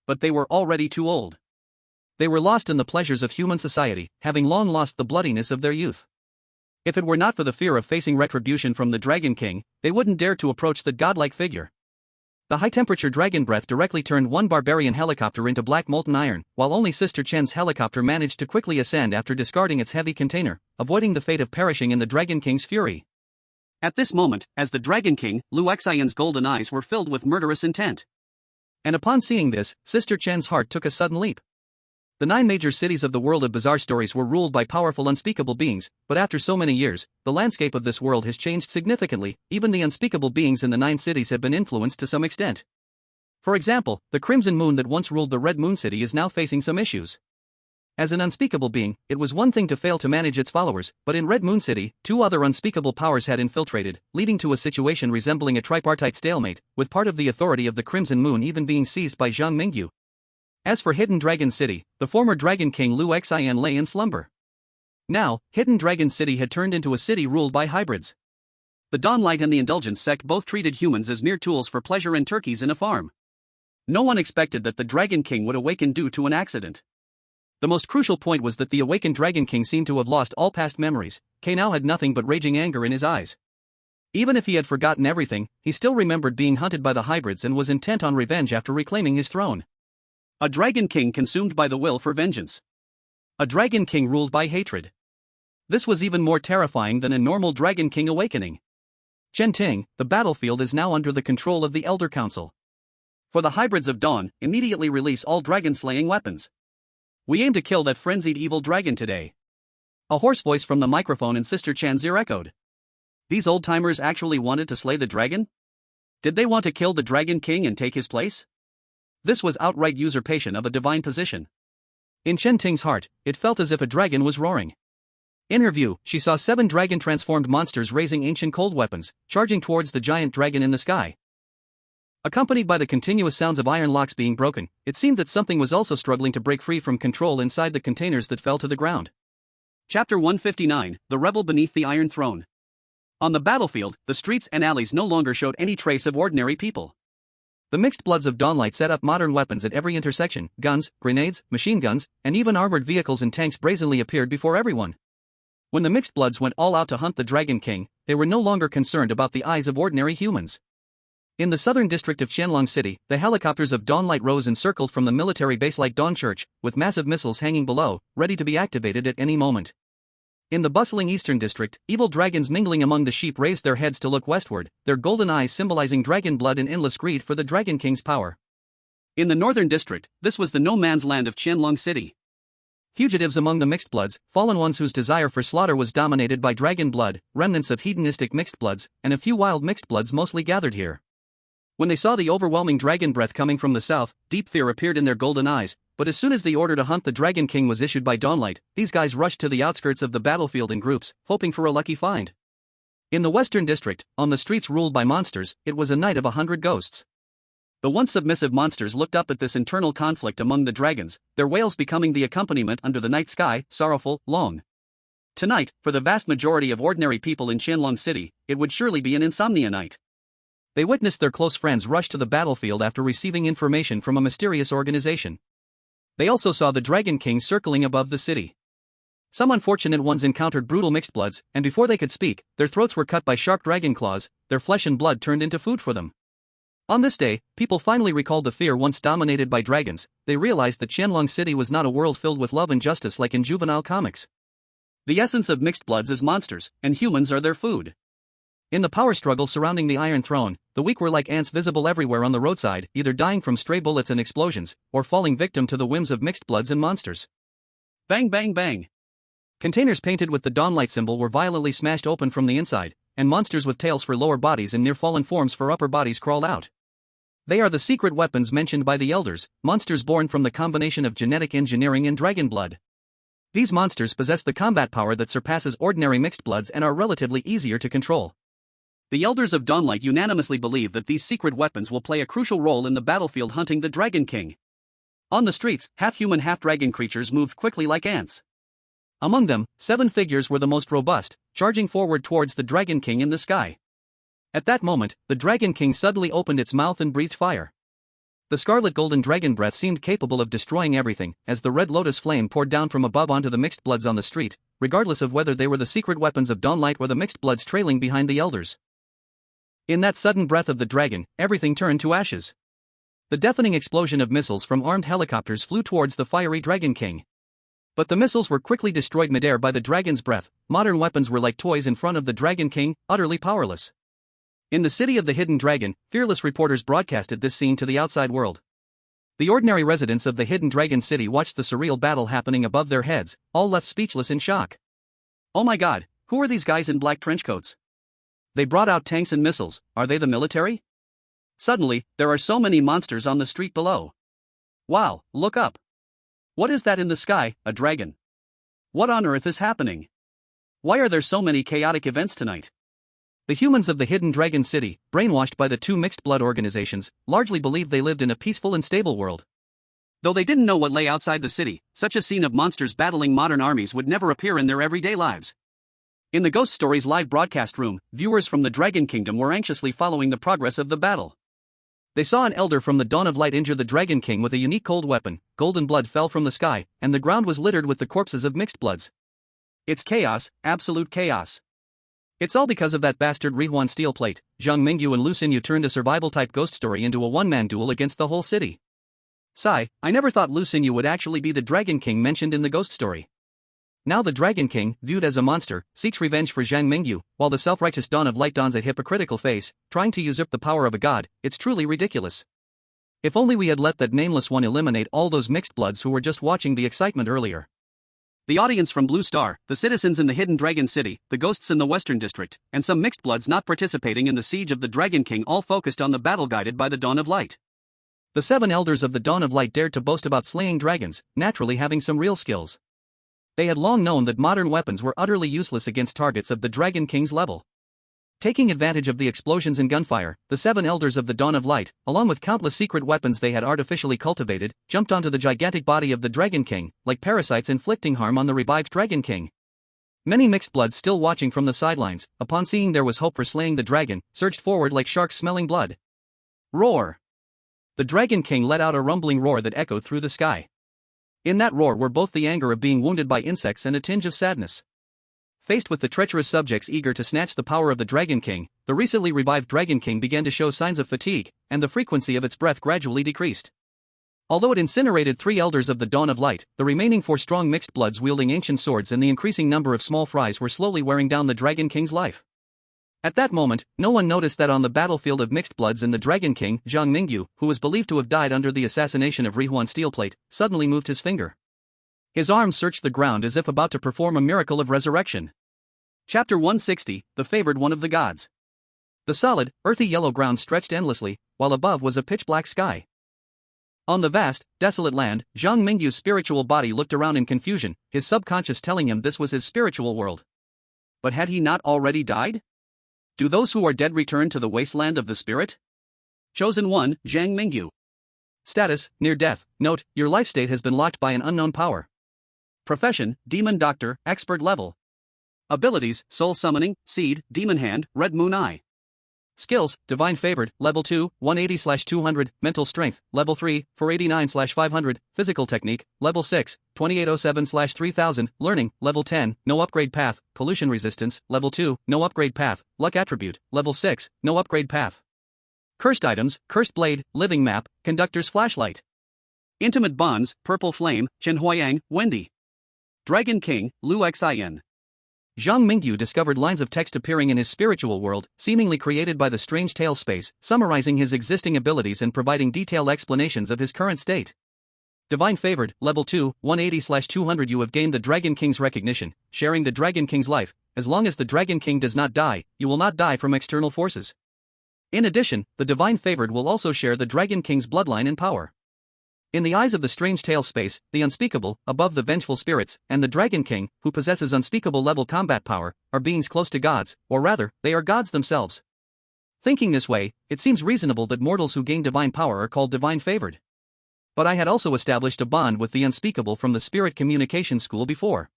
But they were already too old. They were lost in the pleasures of human society, having long lost the bloodiness of their youth. If it were not for the fear of facing retribution from the Dragon King, they wouldn't dare to approach the godlike figure. The high-temperature dragon breath directly turned one barbarian helicopter into black molten iron, while only Sister Chen's helicopter managed to quickly ascend after discarding its heavy container, avoiding the fate of perishing in the Dragon King's fury. At this moment, as the Dragon King, Lu Xian's golden eyes were filled with murderous intent. And upon seeing this, Sister Chen's heart took a sudden leap. The 9 major cities of the world of bizarre stories were ruled by powerful unspeakable beings, but after so many years, the landscape of this world has changed significantly. Even the unspeakable beings in the 9 cities have been influenced to some extent. For example, the Crimson Moon that once ruled the Red Moon City is now facing some issues. As an unspeakable being, it was one thing to fail to manage its followers, but in Red Moon City, 2 other unspeakable powers had infiltrated, leading to a situation resembling a tripartite stalemate, with part of the authority of the Crimson Moon even being seized by Zhang Mingyu. As for Hidden Dragon City, the former Dragon King Lu Xian lay in slumber. Now, Hidden Dragon City had turned into a city ruled by hybrids. The Dawnlight and the Indulgence sect both treated humans as mere tools for pleasure and turkeys in a farm. No one expected that the Dragon King would awaken due to an accident. The most crucial point was that the awakened Dragon King seemed to have lost all past memories. K now had nothing but raging anger in his eyes. Even if he had forgotten everything, he still remembered being hunted by the hybrids and was intent on revenge after reclaiming his throne. A Dragon King consumed by the will for vengeance. A Dragon King ruled by hatred. This was even more terrifying than a normal Dragon King awakening. Ting, the battlefield is now under the control of the Elder Council. For the hybrids of Dawn, immediately release all dragon-slaying weapons. We aim to kill that frenzied evil dragon today. A hoarse voice from the microphone in Sister Chan's ear echoed. These old-timers actually wanted to slay the dragon? Did they want to kill the Dragon King and take his place? This was outright usurpation of a divine position. In Chen Ting's heart, it felt as if a dragon was roaring. In her view, she saw 7 dragon-transformed monsters raising ancient cold weapons, charging towards the giant dragon in the sky. Accompanied by the continuous sounds of iron locks being broken, it seemed that something was also struggling to break free from control inside the containers that fell to the ground. Chapter 159, The Rebel Beneath the Iron Throne. On the battlefield, the streets and alleys no longer showed any trace of ordinary people. The mixed bloods of Dawnlight set up modern weapons at every intersection. Guns, grenades, machine guns, and even armored vehicles and tanks brazenly appeared before everyone. When the mixed bloods went all out to hunt the Dragon King, they were no longer concerned about the eyes of ordinary humans. In the southern district of Qianlong City, the helicopters of Dawnlight rose and circled from the military base like Dawn Church, with massive missiles hanging below, ready to be activated at any moment. In the bustling eastern district, evil dragons mingling among the sheep raised their heads to look westward, their golden eyes symbolizing dragon blood and endless greed for the Dragon King's power. In the northern district, this was the no-man's land of Qianlong City. Fugitives among the mixed bloods, fallen ones whose desire for slaughter was dominated by dragon blood, remnants of hedonistic mixed bloods, and a few wild mixed bloods mostly gathered here. When they saw the overwhelming dragon breath coming from the south, deep fear appeared in their golden eyes, but as soon as the order to hunt the Dragon King was issued by Dawnlight, these guys rushed to the outskirts of the battlefield in groups, hoping for a lucky find. In the western district, on the streets ruled by monsters, it was a night of 100 ghosts. The once submissive monsters looked up at this internal conflict among the dragons, their wails becoming the accompaniment under the night sky, sorrowful, long. Tonight, for the vast majority of ordinary people in Qianlong City, it would surely be an insomnia night. They witnessed their close friends rush to the battlefield after receiving information from a mysterious organization. They also saw the Dragon King circling above the city. Some unfortunate ones encountered brutal mixed bloods, and before they could speak, their throats were cut by sharp dragon claws, their flesh and blood turned into food for them. On this day, people finally recalled the fear once dominated by dragons. They realized that Qianlong City was not a world filled with love and justice like in juvenile comics. The essence of mixed bloods is monsters, and humans are their food. In the power struggle surrounding the Iron Throne, the weak were like ants visible everywhere on the roadside, either dying from stray bullets and explosions, or falling victim to the whims of mixed bloods and monsters. Bang bang bang. Containers painted with the Dawnlight symbol were violently smashed open from the inside, and monsters with tails for lower bodies and near-fallen forms for upper bodies crawled out. They are the secret weapons mentioned by the elders, monsters born from the combination of genetic engineering and dragon blood. These monsters possess the combat power that surpasses ordinary mixed bloods and are relatively easier to control. The elders of Dawnlight unanimously believe that these secret weapons will play a crucial role in the battlefield hunting the Dragon King. On the streets, half-human half-dragon creatures moved quickly like ants. Among them, 7 figures were the most robust, charging forward towards the Dragon King in the sky. At that moment, the Dragon King suddenly opened its mouth and breathed fire. The scarlet golden dragon breath seemed capable of destroying everything, as the red lotus flame poured down from above onto the mixed bloods on the street, regardless of whether they were the secret weapons of Dawnlight or the mixed bloods trailing behind the elders. In that sudden breath of the dragon, everything turned to ashes. The deafening explosion of missiles from armed helicopters flew towards the fiery Dragon King. But the missiles were quickly destroyed midair by the dragon's breath. Modern weapons were like toys in front of the Dragon King, utterly powerless. In the city of the Hidden Dragon, fearless reporters broadcasted this scene to the outside world. The ordinary residents of the Hidden Dragon city watched the surreal battle happening above their heads, all left speechless in shock. Oh my god, who are these guys in black trenchcoats? They brought out tanks and missiles, are they the military? Suddenly, there are so many monsters on the street below. Wow, look up. What is that in the sky, a dragon? What on earth is happening? Why are there so many chaotic events tonight? The humans of the Hidden Dragon City, brainwashed by the 2 mixed blood organizations, largely believed they lived in a peaceful and stable world. Though they didn't know what lay outside the city, such a scene of monsters battling modern armies would never appear in their everyday lives. In the Ghost Stories live broadcast room, viewers from the Dragon Kingdom were anxiously following the progress of the battle. They saw an elder from the Dawn of Light injure the Dragon King with a unique cold weapon, golden blood fell from the sky, and the ground was littered with the corpses of mixed bloods. It's chaos, absolute chaos. It's all because of that bastard Rihuan steel plate. Zhang Mingyu and Lu Xinyu turned a survival-type ghost story into a one-man duel against the whole city. Sigh, I never thought Lu Xinyu would actually be the Dragon King mentioned in the ghost story. Now the Dragon King, viewed as a monster, seeks revenge for Zhang Mingyu, while the self-righteous Dawn of Light dons a hypocritical face, trying to usurp the power of a god. It's truly ridiculous. If only we had let that nameless one eliminate all those mixed bloods who were just watching the excitement earlier. The audience from Blue Star, the citizens in the Hidden Dragon City, the ghosts in the Western District, and some mixed bloods not participating in the siege of the Dragon King all focused on the battle guided by the Dawn of Light. The 7 elders of the Dawn of Light dared to boast about slaying dragons, naturally having some real skills. They had long known that modern weapons were utterly useless against targets of the Dragon King's level. Taking advantage of the explosions and gunfire, the 7 elders of the Dawn of Light, along with countless secret weapons they had artificially cultivated, jumped onto the gigantic body of the Dragon King, like parasites inflicting harm on the revived Dragon King. Many mixed bloods still watching from the sidelines, upon seeing there was hope for slaying the dragon, surged forward like sharks smelling blood. Roar! The Dragon King let out a rumbling roar that echoed through the sky. In that roar were both the anger of being wounded by insects and a tinge of sadness. Faced with the treacherous subjects eager to snatch the power of the Dragon King, the recently revived Dragon King began to show signs of fatigue, and the frequency of its breath gradually decreased. Although it incinerated 3 elders of the Dawn of Light, the remaining 4 strong mixed bloods wielding ancient swords and the increasing number of small fries were slowly wearing down the Dragon King's life. At that moment, no one noticed that on the battlefield of mixed bloods in the Dragon King, Zhang Mingyu, who was believed to have died under the assassination of Rihuan Steelplate, suddenly moved his finger. His arm searched the ground as if about to perform a miracle of resurrection. Chapter 160, The Favored One of the Gods. The solid, earthy yellow ground stretched endlessly, while above was a pitch-black sky. On the vast, desolate land, Zhang Mingyu's spiritual body looked around in confusion, his subconscious telling him this was his spiritual world. But had he not already died? Do those who are dead return to the wasteland of the spirit? Chosen 1, Zhang Mingyu. Status, near death. Note, your life state has been locked by an unknown power. Profession, Demon Doctor, Expert Level. Abilities, Soul Summoning, Seed, Demon Hand, Red Moon Eye. Skills, Divine Favored, Level 2, 180/200, Mental Strength, Level 3, 489/500, Physical Technique, Level 6, 2807/3000, Learning, Level 10, No Upgrade Path, Pollution Resistance, Level 2, No Upgrade Path, Luck Attribute, Level 6, No Upgrade Path. Cursed Items, Cursed Blade, Living Map, Conductor's Flashlight. Intimate Bonds, Purple Flame, Chen Huayang, Wendy. Dragon King, Lu Xin. Zhang Mingyu discovered lines of text appearing in his spiritual world, seemingly created by the strange tail space, summarizing his existing abilities and providing detailed explanations of his current state. Divine Favored, Level 2, 180/200. You have gained the Dragon King's recognition, sharing the Dragon King's life. As long as the Dragon King does not die, you will not die from external forces. In addition, the Divine Favored will also share the Dragon King's bloodline and power. In the eyes of the Strange Tale space, the unspeakable, above the vengeful spirits, and the Dragon King, who possesses unspeakable level combat power, are beings close to gods, or rather, they are gods themselves. Thinking this way, it seems reasonable that mortals who gain divine power are called Divine Favored. But I had also established a bond with the unspeakable from the Spirit Communication School before.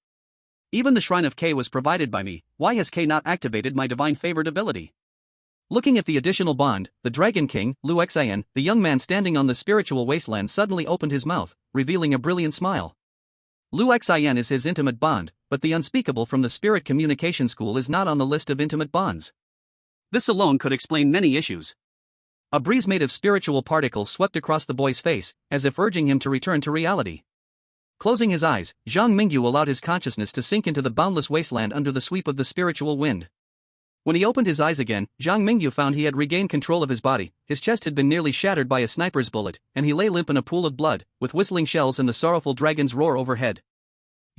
Even the Shrine of K was provided by me. Why has K not activated my Divine Favored ability? Looking at the additional bond, the Dragon King, Lu Xian, the young man standing on the spiritual wasteland, suddenly opened his mouth, revealing a brilliant smile. Lu Xian is his intimate bond, but the unspeakable from the Spirit Communication School is not on the list of intimate bonds. This alone could explain many issues. A breeze made of spiritual particles swept across the boy's face, as if urging him to return to reality. Closing his eyes, Zhang Mingyu allowed his consciousness to sink into the boundless wasteland under the sweep of the spiritual wind. When he opened his eyes again, Zhang Mingyu found he had regained control of his body. His chest had been nearly shattered by a sniper's bullet, and he lay limp in a pool of blood, with whistling shells and the sorrowful dragon's roar overhead.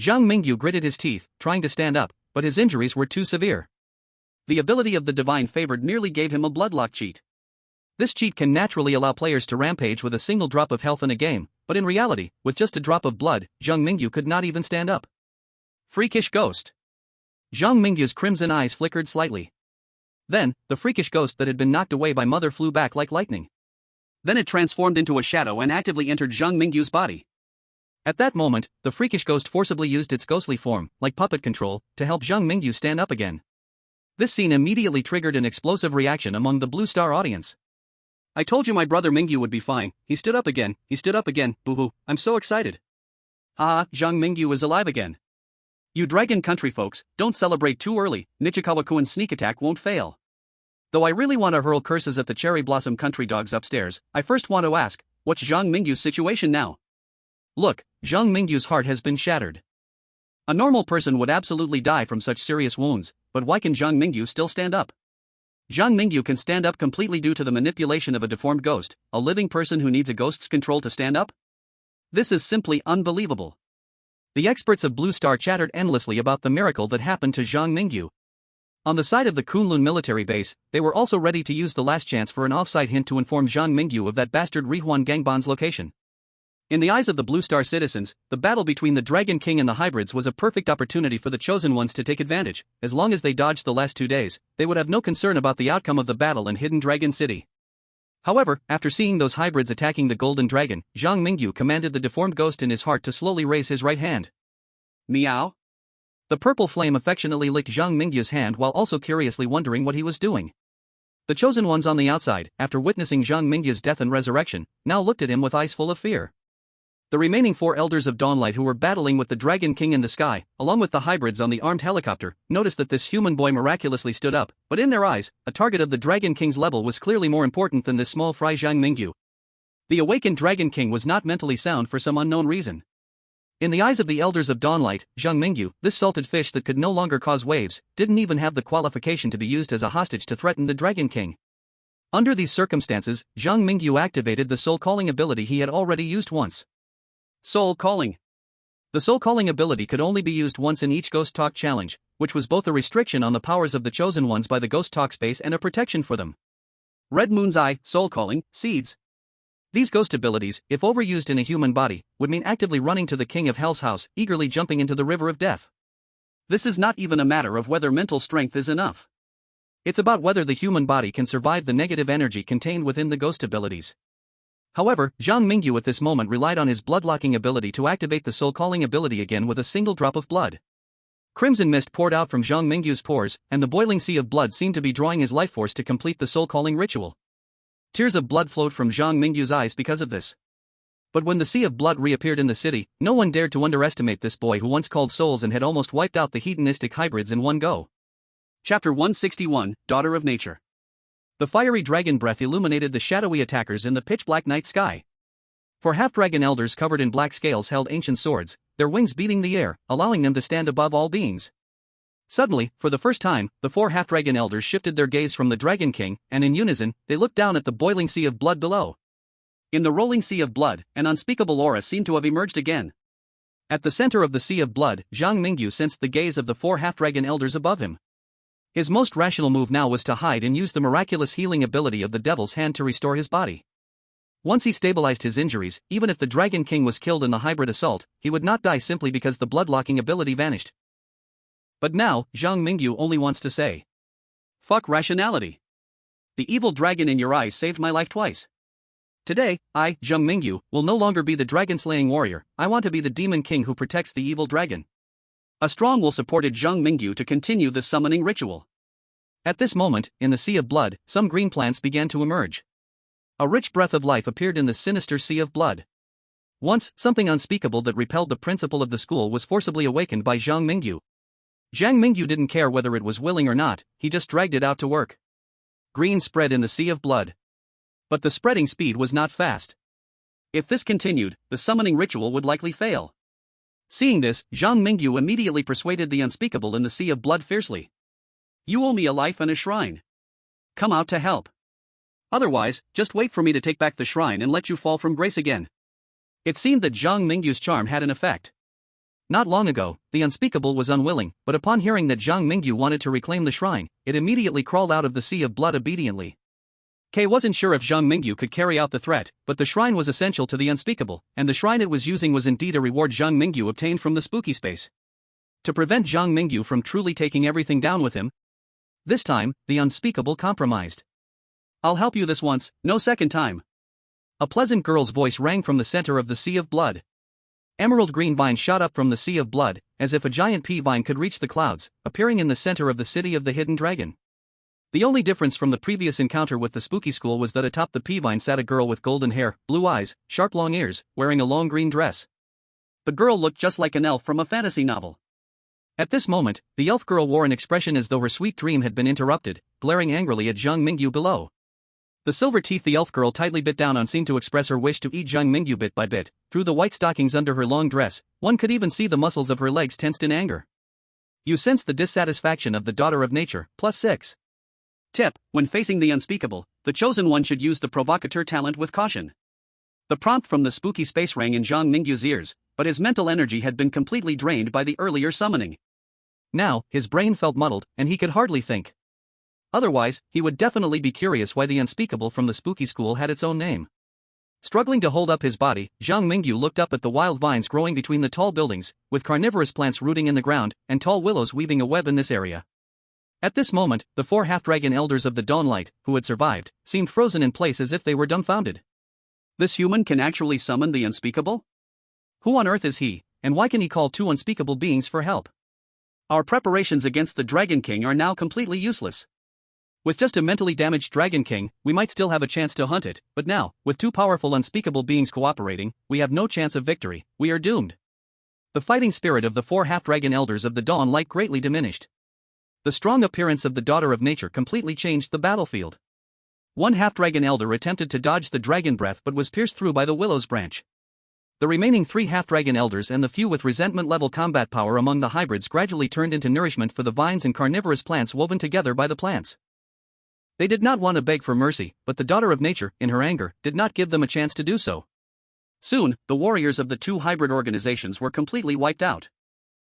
Zhang Mingyu gritted his teeth, trying to stand up, but his injuries were too severe. The ability of the Divine Favored merely gave him a bloodlock cheat. This cheat can naturally allow players to rampage with a single drop of health in a game, but in reality, with just a drop of blood, Zhang Mingyu could not even stand up. Freakish Ghost. Zhang Mingyu's crimson eyes flickered slightly. Then, the freakish ghost that had been knocked away by Mother flew back like lightning. Then it transformed into a shadow and actively entered Zhang Mingyu's body. At that moment, the freakish ghost forcibly used its ghostly form, like puppet control, to help Zhang Mingyu stand up again. This scene immediately triggered an explosive reaction among the Blue Star audience. I told you my brother Mingyu would be fine. He stood up again, boo-hoo, I'm so excited. Ah, Zhang Mingyu is alive again. You Dragon Country folks, don't celebrate too early, Nichikawa-kun's sneak attack won't fail. Though I really want to hurl curses at the Cherry Blossom Country dogs upstairs, I first want to ask, what's Zhang Mingyu's situation now? Look, Zhang Mingyu's heart has been shattered. A normal person would absolutely die from such serious wounds, but why can Zhang Mingyu still stand up? Zhang Mingyu can stand up completely due to the manipulation of a deformed ghost, a living person who needs a ghost's control to stand up? This is simply unbelievable. The experts of Blue Star chattered endlessly about the miracle that happened to Zhang Mingyu. On the side of the Kunlun military base, they were also ready to use the last chance for an off-site hint to inform Zhang Mingyu of that bastard Rihuan Gangban's location. In the eyes of the Blue Star citizens, the battle between the Dragon King and the hybrids was a perfect opportunity for the Chosen Ones to take advantage. As long as they dodged the last 2 days, they would have no concern about the outcome of the battle in Hidden Dragon City. However, after seeing those hybrids attacking the Golden Dragon, Zhang Mingyu commanded the deformed ghost in his heart to slowly raise his right hand. Meow? The purple flame affectionately licked Zhang Mingyu's hand while also curiously wondering what he was doing. The Chosen Ones on the outside, after witnessing Zhang Mingyu's death and resurrection, now looked at him with eyes full of fear. The remaining 4 Elders of Dawnlight who were battling with the Dragon King in the sky, along with the hybrids on the armed helicopter, noticed that this human boy miraculously stood up, but in their eyes, a target of the Dragon King's level was clearly more important than this small fry Zhang Mingyu. The awakened Dragon King was not mentally sound for some unknown reason. In the eyes of the Elders of Dawnlight, Zhang Mingyu, this salted fish that could no longer cause waves, didn't even have the qualification to be used as a hostage to threaten the Dragon King. Under these circumstances, Zhang Mingyu activated the soul calling ability he had already used once. Soul calling. The soul calling ability could only be used once in each Ghost Talk challenge, which was both a restriction on the powers of the Chosen Ones by the Ghost Talk space and a protection for them. Red Moon's Eye, soul calling, seeds. These ghost abilities, if overused in a human body, would mean actively running to the King of Hell's house, eagerly jumping into the river of death. This is not even a matter of whether mental strength is enough. It's about whether the human body can survive the negative energy contained within the ghost abilities. However, Zhang Mingyu at this moment relied on his bloodlocking ability to activate the soul-calling ability again with a single drop of blood. Crimson mist poured out from Zhang Mingyu's pores, and the boiling sea of blood seemed to be drawing his life force to complete the soul-calling ritual. Tears of blood flowed from Zhang Mingyu's eyes because of this. But when the sea of blood reappeared in the city, no one dared to underestimate this boy who once called souls and had almost wiped out the hedonistic hybrids in one go. Chapter 161, Daughter of Nature. The fiery dragon breath illuminated the shadowy attackers in the pitch-black night sky. 4 half-dragon elders covered in black scales held ancient swords, their wings beating the air, allowing them to stand above all beings. Suddenly, for the first time, the 4 half-dragon elders shifted their gaze from the Dragon King, and in unison, they looked down at the boiling sea of blood below. In the rolling sea of blood, an unspeakable aura seemed to have emerged again. At the center of the sea of blood, Zhang Mingyu sensed the gaze of the 4 half-dragon elders above him. His most rational move now was to hide and use the miraculous healing ability of the Devil's Hand to restore his body. Once he stabilized his injuries, even if the Dragon King was killed in the hybrid assault, he would not die simply because the blood-locking ability vanished. But now, Zhang Mingyu only wants to say, "Fuck rationality. The evil dragon in your eyes saved my life twice. Today, I, Zhang Mingyu, will no longer be the dragon-slaying warrior. I want to be the demon king who protects the evil dragon." A strong will supported Zhang Mingyu to continue the summoning ritual. At this moment, in the sea of blood, some green plants began to emerge. A rich breath of life appeared in the sinister sea of blood. Once, something unspeakable that repelled the principal of the school was forcibly awakened by Zhang Mingyu. Zhang Mingyu didn't care whether it was willing or not, he just dragged it out to work. Green spread in the sea of blood. But the spreading speed was not fast. If this continued, the summoning ritual would likely fail. Seeing this, Zhang Mingyu immediately persuaded the unspeakable in the sea of blood fiercely. "You owe me a life and a shrine. Come out to help. Otherwise, just wait for me to take back the shrine and let you fall from grace again." It seemed that Zhang Mingyu's charm had an effect. Not long ago, the unspeakable was unwilling, but upon hearing that Zhang Mingyu wanted to reclaim the shrine, it immediately crawled out of the sea of blood obediently. Kay wasn't sure if Zhang Mingyu could carry out the threat, but the shrine was essential to the unspeakable, and the shrine it was using was indeed a reward Zhang Mingyu obtained from the spooky space. To prevent Zhang Mingyu from truly taking everything down with him, this time, the unspeakable compromised. "I'll help you this once, no second time." A pleasant girl's voice rang from the center of the sea of blood. Emerald green vine shot up from the sea of blood, as if a giant pea vine could reach the clouds, appearing in the center of the city of the hidden dragon. The only difference from the previous encounter with the spooky school was that atop the pea vine sat a girl with golden hair, blue eyes, sharp long ears, wearing a long green dress. The girl looked just like an elf from a fantasy novel. At this moment, the elf girl wore an expression as though her sweet dream had been interrupted, glaring angrily at Zhang Mingyu below. The silver teeth the elf girl tightly bit down on seemed to express her wish to eat Zhang Mingyu bit by bit. Through the white stockings under her long dress, one could even see the muscles of her legs tensed in anger. You sense the dissatisfaction of the daughter of nature, +6. Tip: when facing the unspeakable, the chosen one should use the provocateur talent with caution. The prompt from the spooky space rang in Zhang Mingyu's ears, but his mental energy had been completely drained by the earlier summoning. Now, his brain felt muddled, and he could hardly think. Otherwise, he would definitely be curious why the unspeakable from the spooky school had its own name. Struggling to hold up his body, Zhang Mingyu looked up at the wild vines growing between the tall buildings, with carnivorous plants rooting in the ground, and tall willows weaving a web in this area. At this moment, the 4 half-dragon elders of the Dawnlight, who had survived, seemed frozen in place as if they were dumbfounded. This human can actually summon the unspeakable? Who on earth is he, and why can he call 2 unspeakable beings for help? Our preparations against the Dragon King are now completely useless. With just a mentally damaged Dragon King, we might still have a chance to hunt it, but now, with 2 powerful unspeakable beings cooperating, we have no chance of victory. We are doomed. The fighting spirit of the 4 half-dragon elders of the Dawnlight greatly diminished. The strong appearance of the Daughter of Nature completely changed the battlefield. 1 half-dragon elder attempted to dodge the dragon breath but was pierced through by the willow's branch. The remaining 3 half-dragon elders and the few with resentment-level combat power among the hybrids gradually turned into nourishment for the vines and carnivorous plants woven together by the plants. They did not want to beg for mercy, but the Daughter of Nature, in her anger, did not give them a chance to do so. Soon, the warriors of the 2 hybrid organizations were completely wiped out.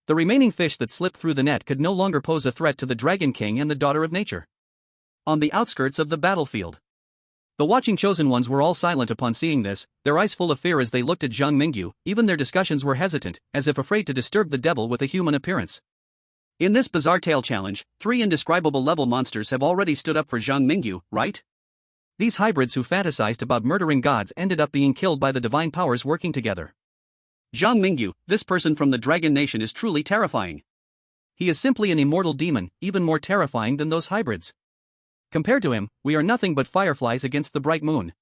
The remaining fish that slipped through the net could no longer pose a threat to the Dragon King and the Daughter of Nature. On the outskirts of the battlefield, the watching chosen ones were all silent upon seeing this, their eyes full of fear as they looked at Zhang Mingyu. Even their discussions were hesitant, as if afraid to disturb the devil with a human appearance. In this bizarre tale challenge, 3 indescribable level monsters have already stood up for Zhang Mingyu, right? These hybrids who fantasized about murdering gods ended up being killed by the divine powers working together. Zhang Mingyu, this person from the Dragon Nation is truly terrifying. He is simply an immortal demon, even more terrifying than those hybrids. Compared to him, we are nothing but fireflies against the bright moon.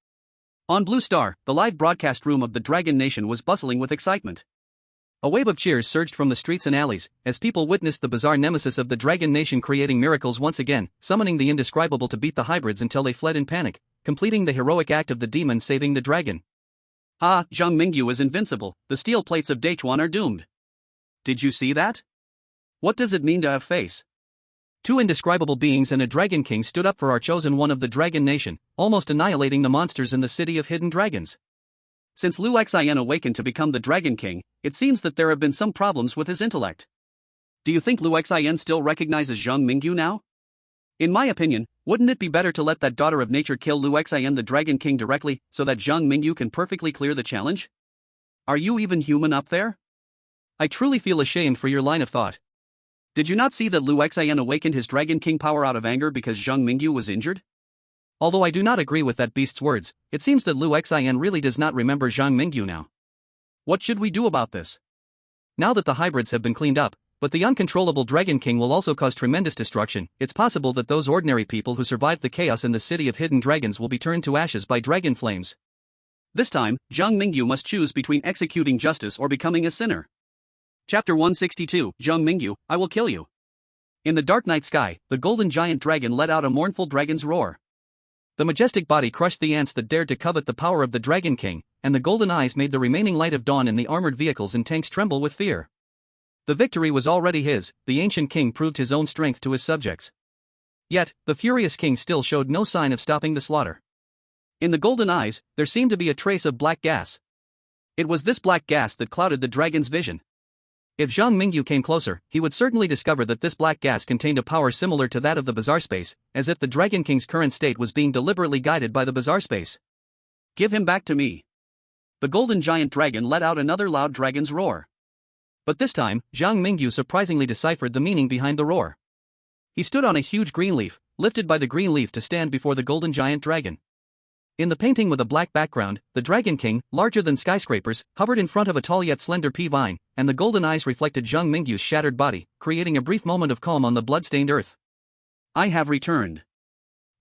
On Blue Star, the live broadcast room of the Dragon Nation was bustling with excitement. A wave of cheers surged from the streets and alleys, as people witnessed the bizarre nemesis of the Dragon Nation creating miracles once again, summoning the indescribable to beat the hybrids until they fled in panic, completing the heroic act of the demon saving the dragon. Ah, Zhang Mingyu is invincible, the steel plates of Daichuan are doomed. Did you see that? What does it mean to have face? Two indescribable beings and a dragon king stood up for our chosen one of the dragon nation, almost annihilating the monsters in the city of hidden dragons. Since Liu Xian awakened to become the dragon king, it seems that there have been some problems with his intellect. Do you think Liu Xian still recognizes Zhang Mingyu now? In my opinion, wouldn't it be better to let that daughter of nature kill Liu Xian the dragon king directly, so that Zhang Mingyu can perfectly clear the challenge? Are you even human up there? I truly feel ashamed for your line of thought. Did you not see that Liu Xian awakened his Dragon King power out of anger because Zhang Mingyu was injured? Although I do not agree with that beast's words, it seems that Liu Xian really does not remember Zhang Mingyu now. What should we do about this? Now that the hybrids have been cleaned up, but the uncontrollable Dragon King will also cause tremendous destruction, it's possible that those ordinary people who survived the chaos in the city of hidden dragons will be turned to ashes by dragon flames. This time, Zhang Mingyu must choose between executing justice or becoming a sinner. Chapter 162, Zhang Mingyu, I will kill you. In the dark night sky, the golden giant dragon let out a mournful dragon's roar. The majestic body crushed the ants that dared to covet the power of the Dragon King, and the golden eyes made the remaining light of dawn in the armored vehicles and tanks tremble with fear. The victory was already his, the ancient king proved his own strength to his subjects. Yet, the furious king still showed no sign of stopping the slaughter. In the golden eyes, there seemed to be a trace of black gas. It was this black gas that clouded the dragon's vision. If Zhang Mingyu came closer, he would certainly discover that this black gas contained a power similar to that of the Bazaar Space, as if the Dragon King's current state was being deliberately guided by the Bazaar Space. Give him back to me. The golden giant dragon let out another loud dragon's roar. But this time, Zhang Mingyu surprisingly deciphered the meaning behind the roar. He stood on a huge green leaf, lifted by the green leaf to stand before the golden giant dragon. In the painting with a black background, the Dragon King, larger than skyscrapers, hovered in front of a tall yet slender pea vine, and the golden eyes reflected Zhang Mingyu's shattered body, creating a brief moment of calm on the blood-stained earth. I have returned.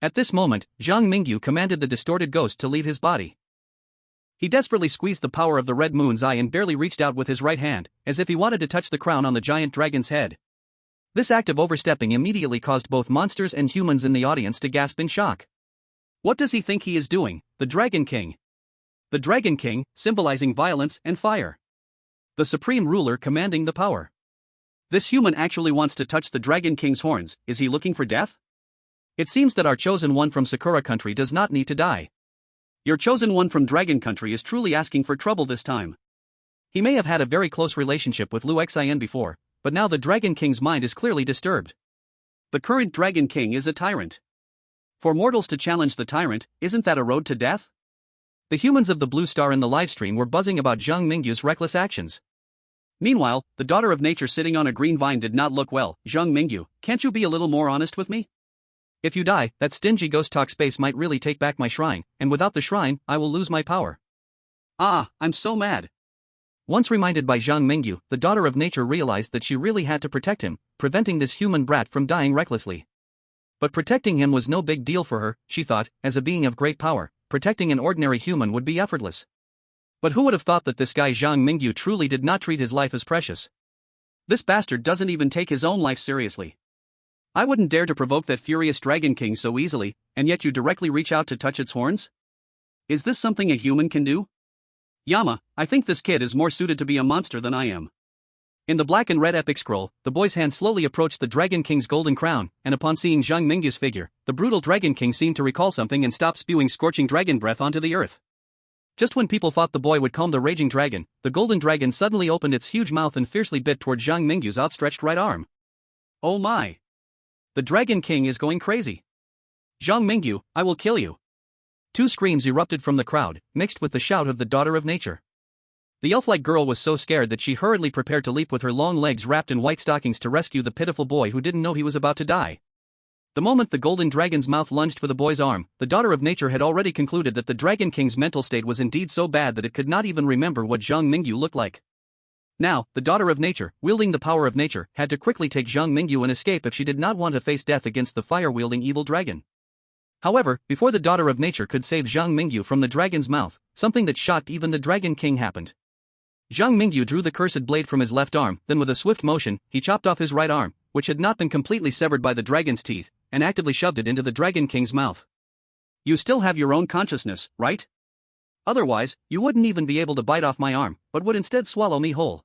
At this moment, Zhang Mingyu commanded the distorted ghost to leave his body. He desperately squeezed the power of the red moon's eye and barely reached out with his right hand, as if he wanted to touch the crown on the giant dragon's head. This act of overstepping immediately caused both monsters and humans in the audience to gasp in shock. What does he think he is doing, the Dragon King? The Dragon King, symbolizing violence and fire. The supreme ruler commanding the power. This human actually wants to touch the Dragon King's horns. Is he looking for death? It seems that our chosen one from Sakura country does not need to die. Your chosen one from Dragon country is truly asking for trouble this time. He may have had a very close relationship with Liu Xian before, but now the Dragon King's mind is clearly disturbed. The current Dragon King is a tyrant. For mortals to challenge the tyrant, isn't that a road to death? The humans of the Blue Star in the livestream were buzzing about Zhang Mingyu's reckless actions. Meanwhile, the daughter of nature sitting on a green vine did not look well. Zhang Mingyu, can't you be a little more honest with me? If you die, that stingy ghost talk space might really take back my shrine, and without the shrine, I will lose my power. Ah, I'm so mad. Once reminded by Zhang Mingyu, the daughter of nature realized that she really had to protect him, preventing this human brat from dying recklessly. But protecting him was no big deal for her, she thought, as a being of great power, protecting an ordinary human would be effortless. But who would have thought that this guy Zhang Mingyu truly did not treat his life as precious? This bastard doesn't even take his own life seriously. I wouldn't dare to provoke that furious Dragon King so easily, and yet you directly reach out to touch its horns? Is this something a human can do? Yama, I think this kid is more suited to be a monster than I am. In the black and red epic scroll, the boy's hand slowly approached the Dragon King's golden crown, and upon seeing Zhang Mingyu's figure, the brutal Dragon King seemed to recall something and stopped spewing scorching dragon breath onto the earth. Just when people thought the boy would calm the raging dragon, the golden dragon suddenly opened its huge mouth and fiercely bit toward Zhang Mingyu's outstretched right arm. Oh my! The Dragon King is going crazy. Zhang Mingyu, I will kill you. Two screams erupted from the crowd, mixed with the shout of the daughter of nature. The elf-like girl was so scared that she hurriedly prepared to leap with her long legs wrapped in white stockings to rescue the pitiful boy who didn't know he was about to die. The moment the golden dragon's mouth lunged for the boy's arm, the daughter of nature had already concluded that the Dragon King's mental state was indeed so bad that it could not even remember what Zhang Mingyu looked like. Now, the daughter of nature, wielding the power of nature, had to quickly take Zhang Mingyu and escape if she did not want to face death against the fire-wielding evil dragon. However, before the daughter of nature could save Zhang Mingyu from the dragon's mouth, something that shocked even the Dragon King happened. Zhang Mingyu drew the cursed blade from his left arm, then with a swift motion, he chopped off his right arm, which had not been completely severed by the dragon's teeth, and actively shoved it into the Dragon King's mouth. You still have your own consciousness, right? Otherwise, you wouldn't even be able to bite off my arm, but would instead swallow me whole.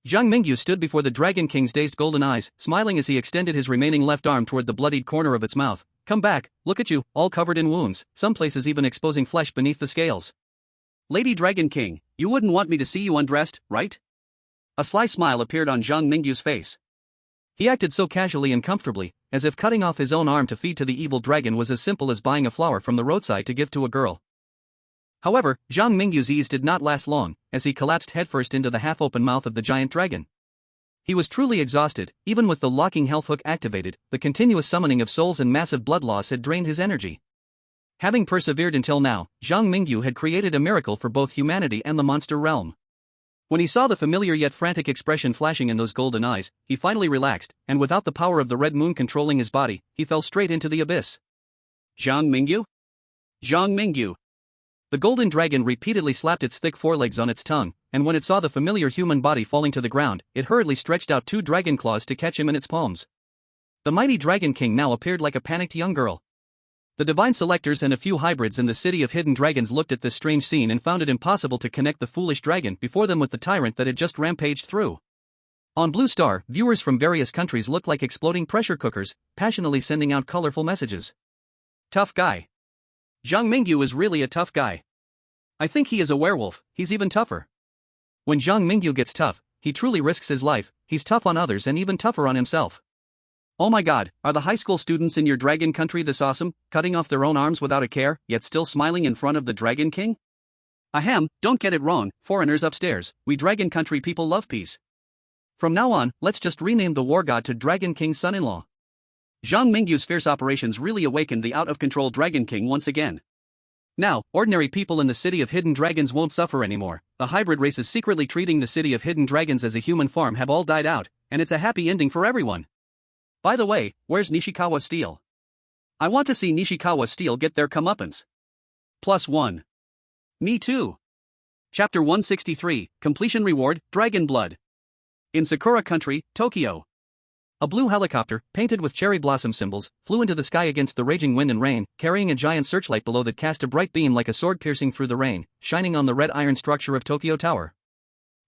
Zhang Mingyu stood before the Dragon King's dazed golden eyes, smiling as he extended his remaining left arm toward the bloodied corner of its mouth. Come back, look at you, all covered in wounds, some places even exposing flesh beneath the scales. Lady Dragon King, you wouldn't want me to see you undressed, right? A sly smile appeared on Zhang Mingyu's face. He acted so casually and comfortably, as if cutting off his own arm to feed to the evil dragon was as simple as buying a flower from the roadside to give to a girl. However, Zhang Mingyu's ease did not last long, as he collapsed headfirst into the half-open mouth of the giant dragon. He was truly exhausted, even with the locking health hook activated, the continuous summoning of souls and massive blood loss had drained his energy. Having persevered until now, Zhang Mingyu had created a miracle for both humanity and the monster realm. When he saw the familiar yet frantic expression flashing in those golden eyes, he finally relaxed, and without the power of the red moon controlling his body, he fell straight into the abyss. Zhang Mingyu? Zhang Mingyu. The golden dragon repeatedly slapped its thick forelegs on its tongue, and when it saw the familiar human body falling to the ground, it hurriedly stretched out 2 dragon claws to catch him in its palms. The mighty Dragon King now appeared like a panicked young girl. The divine selectors and a few hybrids in the city of hidden dragons looked at this strange scene and found it impossible to connect the foolish dragon before them with the tyrant that had just rampaged through. On Blue Star, viewers from various countries looked like exploding pressure cookers, passionately sending out colorful messages. Tough guy. Zhang Mingyu is really a tough guy. I think he is a werewolf, he's even tougher. When Zhang Mingyu gets tough, he truly risks his life, he's tough on others and even tougher on himself. Oh my god, are the high school students in your dragon country this awesome, cutting off their own arms without a care, yet still smiling in front of the Dragon King? Ahem, don't get it wrong, foreigners upstairs, we dragon country people love peace. From now on, let's just rename the war god to Dragon King's son-in-law. Zhang Mingyu's fierce operations really awakened the out-of-control Dragon King once again. Now, ordinary people in the city of hidden dragons won't suffer anymore. The hybrid races secretly treating the city of hidden dragons as a human farm have all died out, and it's a happy ending for everyone. By the way, where's Nishikawa Steel? I want to see Nishikawa Steel get their comeuppance. +1. Me too. Chapter 163, Completion Reward, Dragon Blood. In Sakura Country, Tokyo. A blue helicopter, painted with cherry blossom symbols, flew into the sky against the raging wind and rain, carrying a giant searchlight below that cast a bright beam like a sword piercing through the rain, shining on the red iron structure of Tokyo Tower.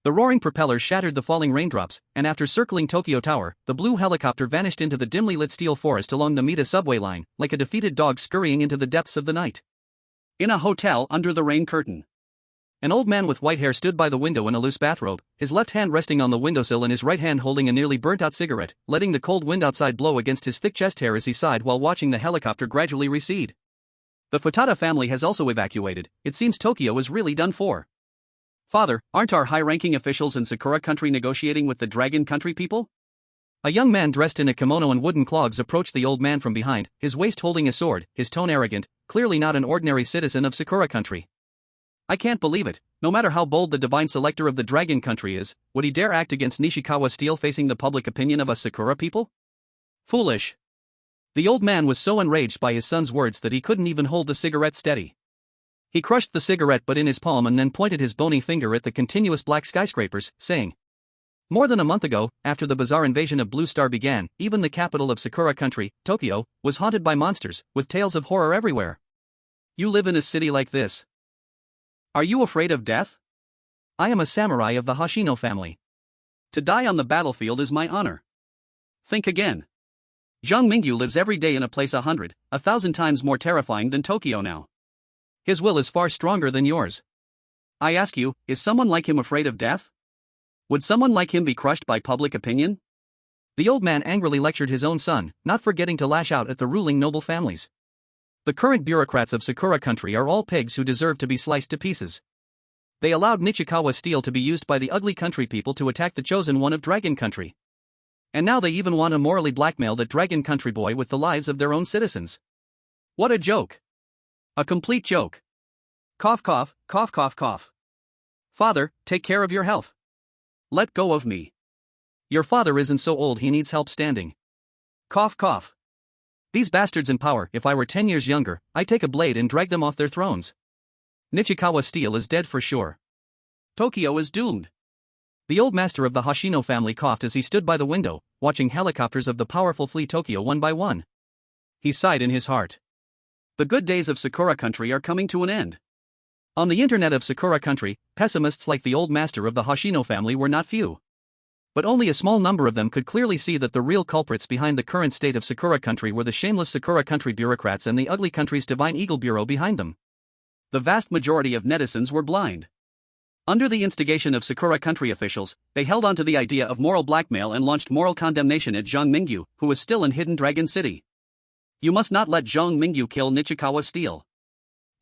The roaring propellers shattered the falling raindrops, and after circling Tokyo Tower, the blue helicopter vanished into the dimly lit steel forest along the Mita subway line, like a defeated dog scurrying into the depths of the night. In a hotel under the rain curtain. An old man with white hair stood by the window in a loose bathrobe, his left hand resting on the windowsill and his right hand holding a nearly burnt-out cigarette, letting the cold wind outside blow against his thick chest hair as he sighed while watching the helicopter gradually recede. The Futada family has also evacuated. It seems Tokyo is really done for. Father, aren't our high-ranking officials in Sakura Country negotiating with the Dragon Country people? A young man dressed in a kimono and wooden clogs approached the old man from behind, his waist holding a sword, his tone arrogant, clearly not an ordinary citizen of Sakura Country. I can't believe it. No matter how bold the divine selector of the Dragon Country is, would he dare act against Nishikawa Steel facing the public opinion of us Sakura people? Foolish. The old man was so enraged by his son's words that he couldn't even hold the cigarette steady. He crushed the cigarette butt in his palm and then pointed his bony finger at the continuous black skyscrapers, saying, More than a month ago, after the bizarre invasion of Blue Star began, even the capital of Sakura Country, Tokyo, was haunted by monsters, with tales of horror everywhere. You live in a city like this. Are you afraid of death? I am a samurai of the Hoshino family. To die on the battlefield is my honor. Think again. Zhang Mingyu lives every day in a place 1,000 times more terrifying than Tokyo now. His will is far stronger than yours. I ask you, is someone like him afraid of death? Would someone like him be crushed by public opinion? The old man angrily lectured his own son, not forgetting to lash out at the ruling noble families. The current bureaucrats of Sakura Country are all pigs who deserve to be sliced to pieces. They allowed Nishikawa Steel to be used by the ugly country people to attack the chosen one of Dragon Country. And now they even want to morally blackmail that Dragon Country boy with the lives of their own citizens. What a joke. A complete joke. Cough cough, cough cough cough. Father, take care of your health. Let go of me. Your father isn't so old he needs help standing. Cough cough. These bastards in power, if I were 10 years younger, I'd take a blade and drag them off their thrones. Nishikawa Steel is dead for sure. Tokyo is doomed. The old master of the Hoshino family coughed as he stood by the window, watching helicopters of the powerful flee Tokyo one by one. He sighed in his heart. The good days of Sakura Country are coming to an end. On the internet of Sakura Country, pessimists like the old master of the Hoshino family were not few. But only a small number of them could clearly see that the real culprits behind the current state of Sakura Country were the shameless Sakura Country bureaucrats and the ugly country's Divine Eagle Bureau behind them. The vast majority of netizens were blind. Under the instigation of Sakura Country officials, they held on to the idea of moral blackmail and launched moral condemnation at Zhang Mingyu, who was still in Hidden Dragon City. You must not let Zhang Mingyu kill Nichikawa Steel.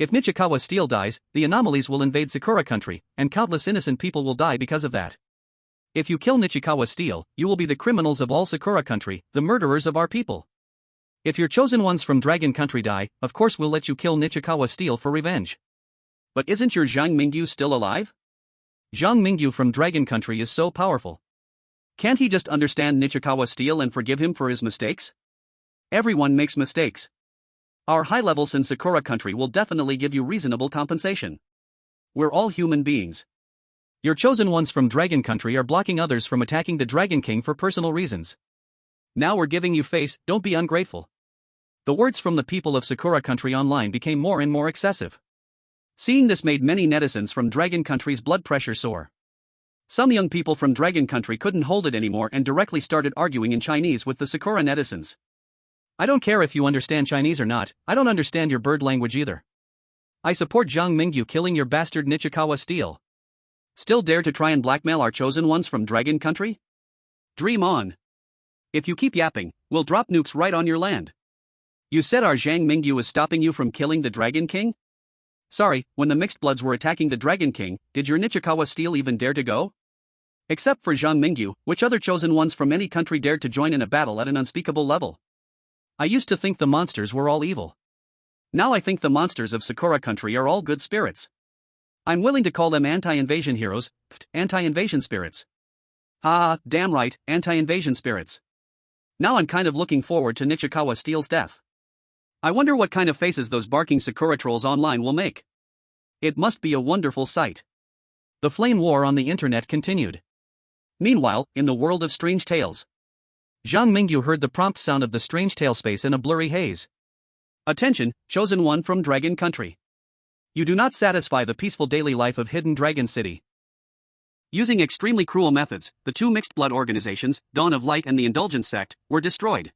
If Nichikawa Steel dies, the anomalies will invade Sakura Country, and countless innocent people will die because of that. If you kill Nichikawa Steel, you will be the criminals of all Sakura Country, the murderers of our people. If your chosen ones from Dragon Country die, of course we'll let you kill Nichikawa Steel for revenge. But isn't your Zhang Mingyu still alive? Zhang Mingyu from Dragon Country is so powerful. Can't he just understand Nichikawa Steel and forgive him for his mistakes? Everyone makes mistakes. Our high levels in Sakura Country will definitely give you reasonable compensation. We're all human beings. Your chosen ones from Dragon Country are blocking others from attacking the Dragon King for personal reasons. Now we're giving you face, don't be ungrateful. The words from the people of Sakura Country online became more and more excessive. Seeing this made many netizens from Dragon Country's blood pressure soar. Some young people from Dragon Country couldn't hold it anymore and directly started arguing in Chinese with the Sakura netizens. I don't care if you understand Chinese or not, I don't understand your bird language either. I support Zhang Mingyu killing your bastard Nichikawa Steel. Still dare to try and blackmail our chosen ones from Dragon Country? Dream on. If you keep yapping, we'll drop nukes right on your land. You said our Zhang Mingyu is stopping you from killing the Dragon King? Sorry, when the Mixed Bloods were attacking the Dragon King, did your Nichikawa Steel even dare to go? Except for Zhang Mingyu, which other chosen ones from any country dared to join in a battle at an unspeakable level? I used to think the monsters were all evil. Now I think the monsters of Sakura Country are all good spirits. I'm willing to call them anti-invasion heroes, anti-invasion spirits. Ah, damn right, anti-invasion spirits. Now I'm kind of looking forward to Nichikawa Steel's death. I wonder what kind of faces those barking Sakura trolls online will make. It must be a wonderful sight. The flame war on the internet continued. Meanwhile, in the world of strange tales, Zhang Mingyu heard the prompt sound of the strange tale space in a blurry haze. Attention, chosen one from Dragon Country. You do not satisfy the peaceful daily life of Hidden Dragon City. Using extremely cruel methods, the two mixed blood organizations, Dawn of Light and the Indulgence Sect, were destroyed.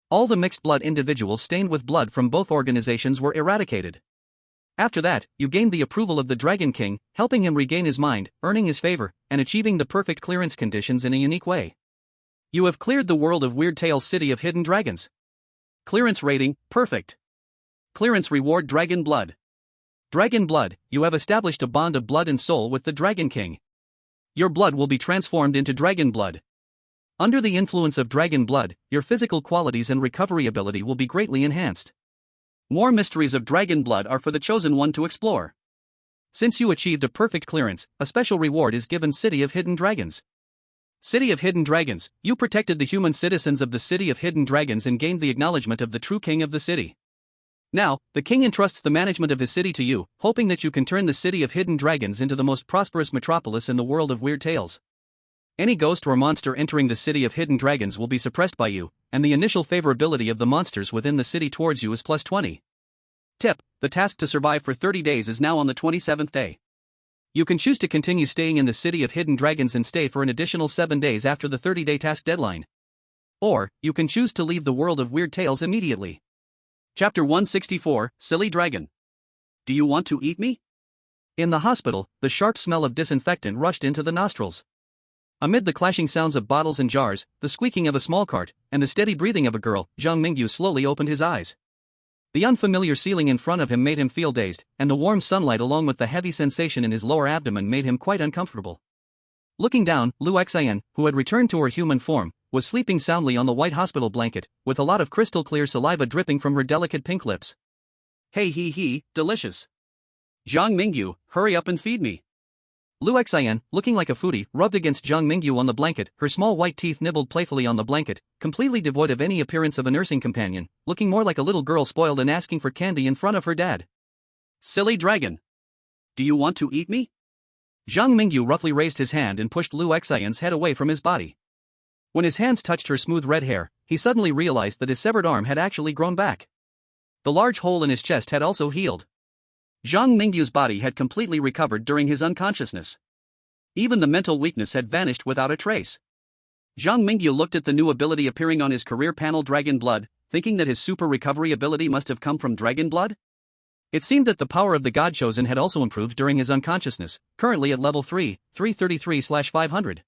All the mixed blood individuals stained with blood from both organizations were eradicated. After that, you gained the approval of the Dragon King, helping him regain his mind, earning his favor, and achieving the perfect clearance conditions in a unique way. You have cleared the world of Weird Tales City of Hidden Dragons. Clearance rating, perfect. Clearance reward Dragon Blood. Dragon Blood, you have established a bond of blood and soul with the Dragon King. Your blood will be transformed into Dragon Blood. Under the influence of Dragon Blood, your physical qualities and recovery ability will be greatly enhanced. More mysteries of Dragon Blood are for the chosen one to explore. Since you achieved a perfect clearance, a special reward is given City of Hidden Dragons. City of Hidden Dragons, you protected the human citizens of the City of Hidden Dragons and gained the acknowledgement of the true king of the city. Now, the king entrusts the management of his city to you, hoping that you can turn the City of Hidden Dragons into the most prosperous metropolis in the world of weird tales. Any ghost or monster entering the City of Hidden Dragons will be suppressed by you, and the initial favorability of the monsters within the city towards you is plus 20. Tip: the task to survive for 30 days is now on the 27th day. You can choose to continue staying in the City of Hidden Dragons and stay for an additional 7 days after the 30-day task deadline. Or, you can choose to leave the world of weird tales immediately. Chapter 164, Silly Dragon. Do you want to eat me? In the hospital, the sharp smell of disinfectant rushed into the nostrils. Amid the clashing sounds of bottles and jars, the squeaking of a small cart, and the steady breathing of a girl, Zhang Mingyu slowly opened his eyes. The unfamiliar ceiling in front of him made him feel dazed, and the warm sunlight along with the heavy sensation in his lower abdomen made him quite uncomfortable. Looking down, Lu Xian, who had returned to her human form, was sleeping soundly on the white hospital blanket, with a lot of crystal-clear saliva dripping from her delicate pink lips. Hey hee, delicious. Zhang Mingyu, hurry up and feed me. Lu Xian, looking like a foodie, rubbed against Zhang Mingyu on the blanket, her small white teeth nibbled playfully on the blanket, completely devoid of any appearance of a nursing companion, looking more like a little girl spoiled and asking for candy in front of her dad. Silly dragon. Do you want to eat me? Zhang Mingyu roughly raised his hand and pushed Lu Xian's head away from his body. When his hands touched her smooth red hair, he suddenly realized that his severed arm had actually grown back. The large hole in his chest had also healed. Zhang Mingyu's body had completely recovered during his unconsciousness. Even the mental weakness had vanished without a trace. Zhang Mingyu looked at the new ability appearing on his career panel, Dragon Blood, thinking that his super recovery ability must have come from Dragon Blood? It seemed that the power of the God Chosen had also improved during his unconsciousness, currently at level 3, 333/500.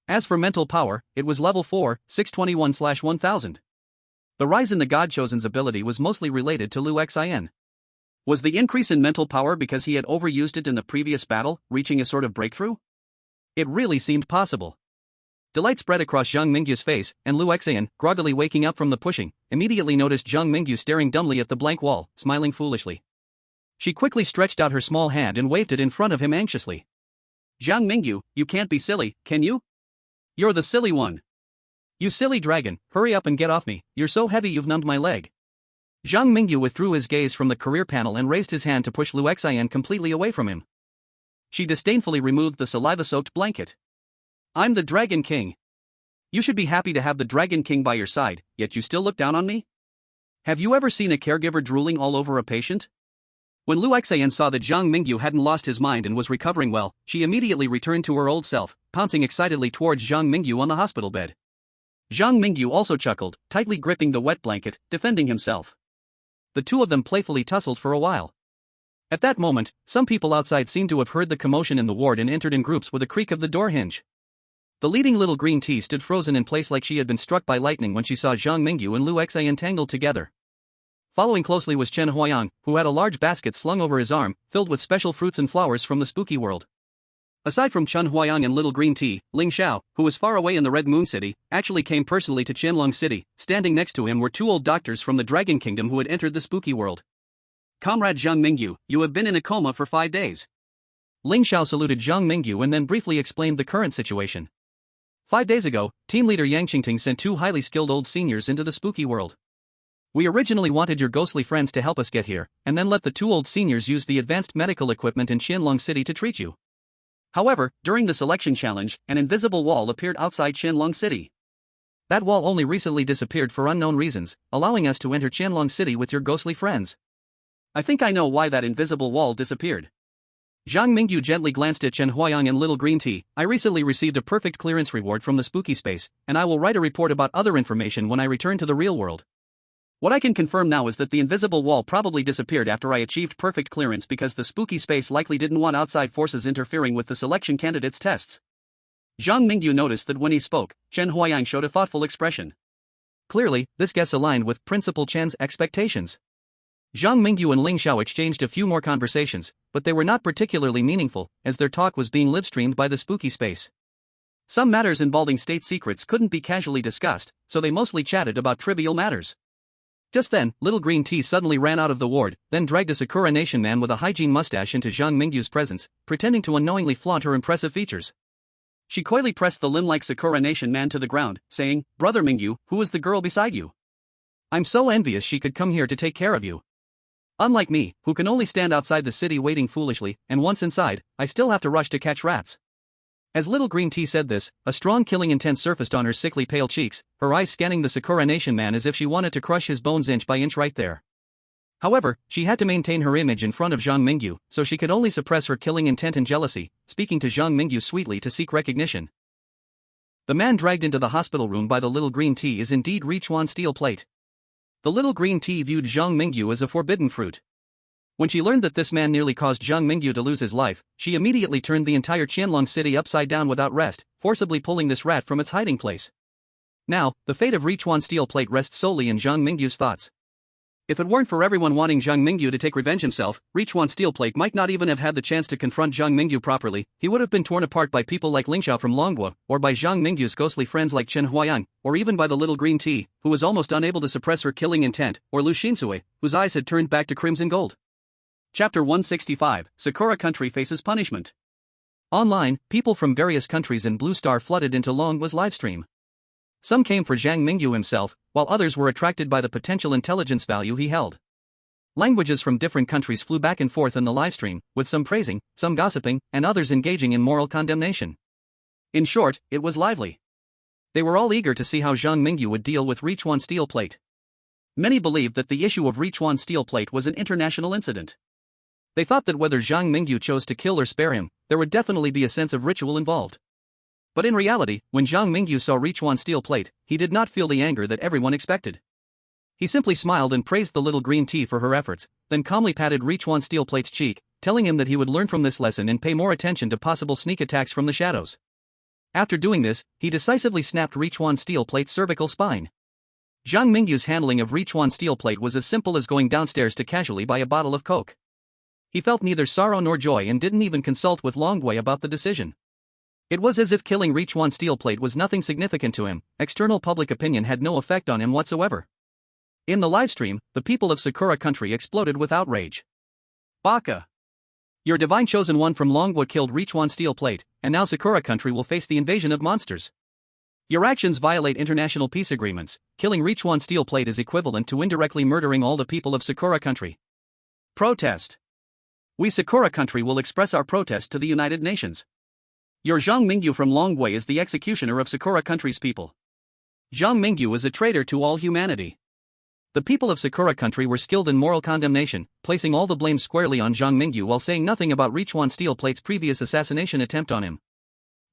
As for mental power, it was level 4, 621/1000. The rise in the God Chosen's ability was mostly related to Liu Xin. Was the increase in mental power because he had overused it in the previous battle, reaching a sort of breakthrough? It really seemed possible. Delight spread across Zhang Mingyu's face, and Liu Xian, groggily waking up from the pushing, immediately noticed Zhang Mingyu staring dumbly at the blank wall, smiling foolishly. She quickly stretched out her small hand and waved it in front of him anxiously. Zhang Mingyu, you can't be silly, can you? You're the silly one. You silly dragon, hurry up and get off me, you're so heavy you've numbed my leg. Zhang Mingyu withdrew his gaze from the career panel and raised his hand to push Liu Xian completely away from him. She disdainfully removed the saliva-soaked blanket. I'm the Dragon King. You should be happy to have the Dragon King by your side, yet you still look down on me? Have you ever seen a caregiver drooling all over a patient? When Liu Xian saw that Zhang Mingyu hadn't lost his mind and was recovering well, she immediately returned to her old self, pouncing excitedly towards Zhang Mingyu on the hospital bed. Zhang Mingyu also chuckled, tightly gripping the wet blanket, defending himself. The two of them playfully tussled for a while. At that moment, some people outside seemed to have heard the commotion in the ward and entered in groups with a creak of the door hinge. The leading little green tea stood frozen in place like she had been struck by lightning when she saw Zhang Mingyu and Liu Xian tangled together. Following closely was Chen Huayang, who had a large basket slung over his arm, filled with special fruits and flowers from the spooky world. Aside from Chen Huayang and little green tea, Ling Xiao, who was far away in the Red Moon City, actually came personally to Qianlong City. Standing next to him were two old doctors from the Dragon Kingdom who had entered the spooky world. Comrade Zhang Mingyu, you have been in a coma for 5 days. Ling Xiao saluted Zhang Mingyu and then briefly explained the current situation. 5 days ago, team leader Yang Qingting sent 2 highly skilled old seniors into the spooky world. We originally wanted your ghostly friends to help us get here, and then let the 2 old seniors use the advanced medical equipment in Qianlong City to treat you. However, during the selection challenge, an invisible wall appeared outside Qianlong City. That wall only recently disappeared for unknown reasons, allowing us to enter Qianlong City with your ghostly friends. I think I know why that invisible wall disappeared. Zhang Mingyu gently glanced at Chen Huayang and little green tea. I recently received a perfect clearance reward from the spooky space, and I will write a report about other information when I return to the real world. What I can confirm now is that the invisible wall probably disappeared after I achieved perfect clearance because the spooky space likely didn't want outside forces interfering with the selection candidates' tests. Zhang Mingyu noticed that when he spoke, Chen Huayang showed a thoughtful expression. Clearly, this guess aligned with Principal Chen's expectations. Zhang Mingyu and Ling Xiao exchanged a few more conversations, but they were not particularly meaningful, as their talk was being live-streamed by the spooky space. Some matters involving state secrets couldn't be casually discussed, so they mostly chatted about trivial matters. Just then, little green tea suddenly ran out of the ward, then dragged a Sakura Nation man with a hygiene mustache into Zhang Mingyu's presence, pretending to unknowingly flaunt her impressive features. She coyly pressed the limb-like Sakura Nation man to the ground, saying, "Brother Mingyu, who is the girl beside you? I'm so envious she could come here to take care of you. Unlike me, who can only stand outside the city waiting foolishly, and once inside, I still have to rush to catch rats." As little green tea said this, a strong killing intent surfaced on her sickly pale cheeks, her eyes scanning the Sakura Nation man as if she wanted to crush his bones inch by inch right there. However, she had to maintain her image in front of Zhang Mingyu, so she could only suppress her killing intent and jealousy, speaking to Zhang Mingyu sweetly to seek recognition. The man dragged into the hospital room by the little green tea is indeed Richuan steel plate. The little green tea viewed Zhang Mingyu as a forbidden fruit. When she learned that this man nearly caused Zhang Mingyu to lose his life, she immediately turned the entire Qianlong City upside down without rest, forcibly pulling this rat from its hiding place. Now, the fate of Richuan steel plate rests solely in Zhang Mingyu's thoughts. If it weren't for everyone wanting Zhang Mingyu to take revenge himself, Richuan steel plate might not even have had the chance to confront Zhang Mingyu properly. He would have been torn apart by people like Ling Xiao from Longhua, or by Zhang Mingyu's ghostly friends like Chen Huayang, or even by the little green tea, who was almost unable to suppress her killing intent, or Lu Xinsui, whose eyes had turned back to crimson gold. Chapter 165, Sakura Country Faces Punishment. Online, people from various countries in Blue Star flooded into Longhua's livestream. Some came for Zhang Mingyu himself, while others were attracted by the potential intelligence value he held. Languages from different countries flew back and forth in the livestream, with some praising, some gossiping, and others engaging in moral condemnation. In short, it was lively. They were all eager to see how Zhang Mingyu would deal with Richuan steel plate. Many believed that the issue of Richuan steel plate was an international incident. They thought that whether Zhang Mingyu chose to kill or spare him, there would definitely be a sense of ritual involved. But in reality, when Zhang Mingyu saw Richuan's steel plate, he did not feel the anger that everyone expected. He simply smiled and praised the little green tea for her efforts, then calmly patted Richuan's steel plate's cheek, telling him that he would learn from this lesson and pay more attention to possible sneak attacks from the shadows. After doing this, he decisively snapped Richuan's steel plate's cervical spine. Zhang Mingyu's handling of Richuan's steel plate was as simple as going downstairs to casually buy a bottle of Coke. He felt neither sorrow nor joy and didn't even consult with Longwei about the decision. It was as if killing Richuan's steel plate was nothing significant to him. External public opinion had no effect on him whatsoever. In the livestream, the people of Sakura Country exploded with outrage. Baka! Your divine chosen one from Longwa killed Richuan's steel plate, and now Sakura Country will face the invasion of monsters. Your actions violate international peace agreements. Killing Richuan's steel plate is equivalent to indirectly murdering all the people of Sakura Country. Protest! We Sakura Country will express our protest to the United Nations. Your Zhang Mingyu from Longwei is the executioner of Sakura Country's people. Zhang Mingyu is a traitor to all humanity. The people of Sakura Country were skilled in moral condemnation, placing all the blame squarely on Zhang Mingyu while saying nothing about Richuan steel plate's previous assassination attempt on him.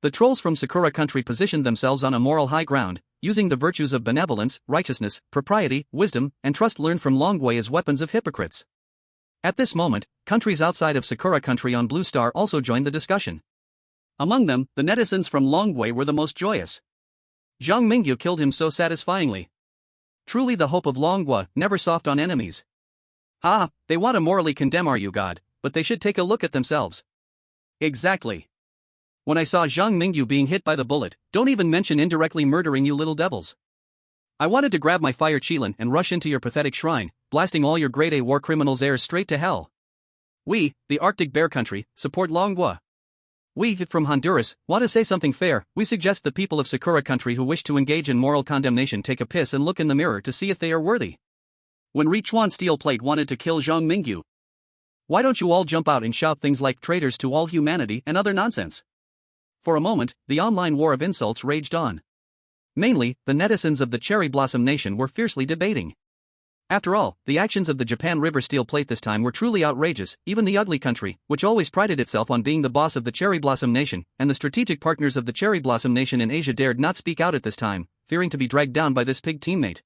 The trolls from Sakura Country positioned themselves on a moral high ground, using the virtues of benevolence, righteousness, propriety, wisdom, and trust learned from Longwei as weapons of hypocrites. At this moment, countries outside of Sakura Country on Blue Star also joined the discussion. Among them, the netizens from Longwei were the most joyous. Zhang Mingyu killed him so satisfyingly. Truly the hope of Longwa, never soft on enemies. They want to morally condemn our god, but they should take a look at themselves. Exactly. When I saw Zhang Mingyu being hit by the bullet, don't even mention indirectly murdering you little devils. I wanted to grab my fire Qilin and rush into your pathetic shrine, blasting all your grade A war criminals' heirs straight to hell. We, the Arctic Bear Country, support Longwa. We, from Honduras, want to say something fair. We suggest the people of Sakura Country who wish to engage in moral condemnation take a piss and look in the mirror to see if they are worthy. When Richuan Steel Plate wanted to kill Zhang Mingyu, why don't you all jump out and shout things like traitors to all humanity and other nonsense? For a moment, the online war of insults raged on. Mainly, the netizens of the Cherry Blossom Nation were fiercely debating. After all, the actions of the Japan River Steel Plate this time were truly outrageous. Even the ugly country, which always prided itself on being the boss of the Cherry Blossom Nation, and the strategic partners of the Cherry Blossom Nation in Asia dared not speak out at this time, fearing to be dragged down by this pig teammate.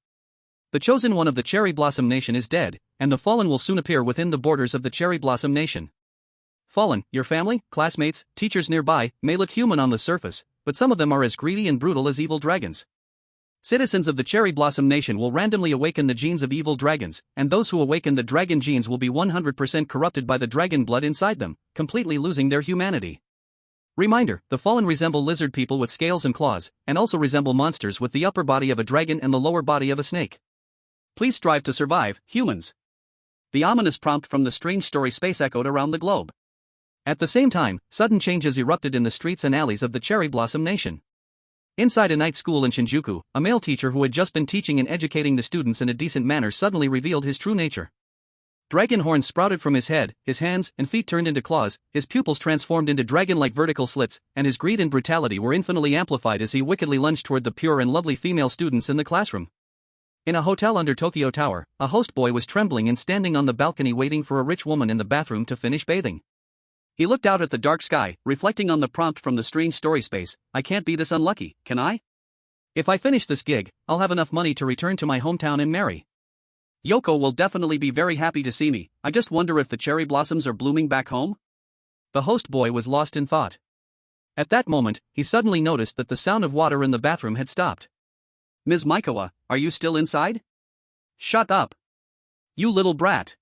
The chosen one of the Cherry Blossom Nation is dead, and the fallen will soon appear within the borders of the Cherry Blossom Nation. Fallen, your family, classmates, teachers nearby, may look human on the surface, but some of them are as greedy and brutal as evil dragons. Citizens of the Cherry Blossom Nation will randomly awaken the genes of evil dragons, and those who awaken the dragon genes will be 100% corrupted by the dragon blood inside them, completely losing their humanity. Reminder, the fallen resemble lizard people with scales and claws, and also resemble monsters with the upper body of a dragon and the lower body of a snake. Please strive to survive, humans. The ominous prompt from the strange story space echoed around the globe. At the same time, sudden changes erupted in the streets and alleys of the Cherry Blossom Nation. Inside a night school in Shinjuku, a male teacher who had just been teaching and educating the students in a decent manner suddenly revealed his true nature. Dragon horns sprouted from his head, his hands and feet turned into claws, his pupils transformed into dragon-like vertical slits, and his greed and brutality were infinitely amplified as he wickedly lunged toward the pure and lovely female students in the classroom. In a hotel under Tokyo Tower, a host boy was trembling and standing on the balcony waiting for a rich woman in the bathroom to finish bathing. He looked out at the dark sky, reflecting on the prompt from the strange story space. I can't be this unlucky, can I? If I finish this gig, I'll have enough money to return to my hometown and marry. Yoko will definitely be very happy to see me. I just wonder if the cherry blossoms are blooming back home? The host boy was lost in thought. At that moment, he suddenly noticed that the sound of water in the bathroom had stopped. Ms. Maikawa, are you still inside? Shut up. You little brat.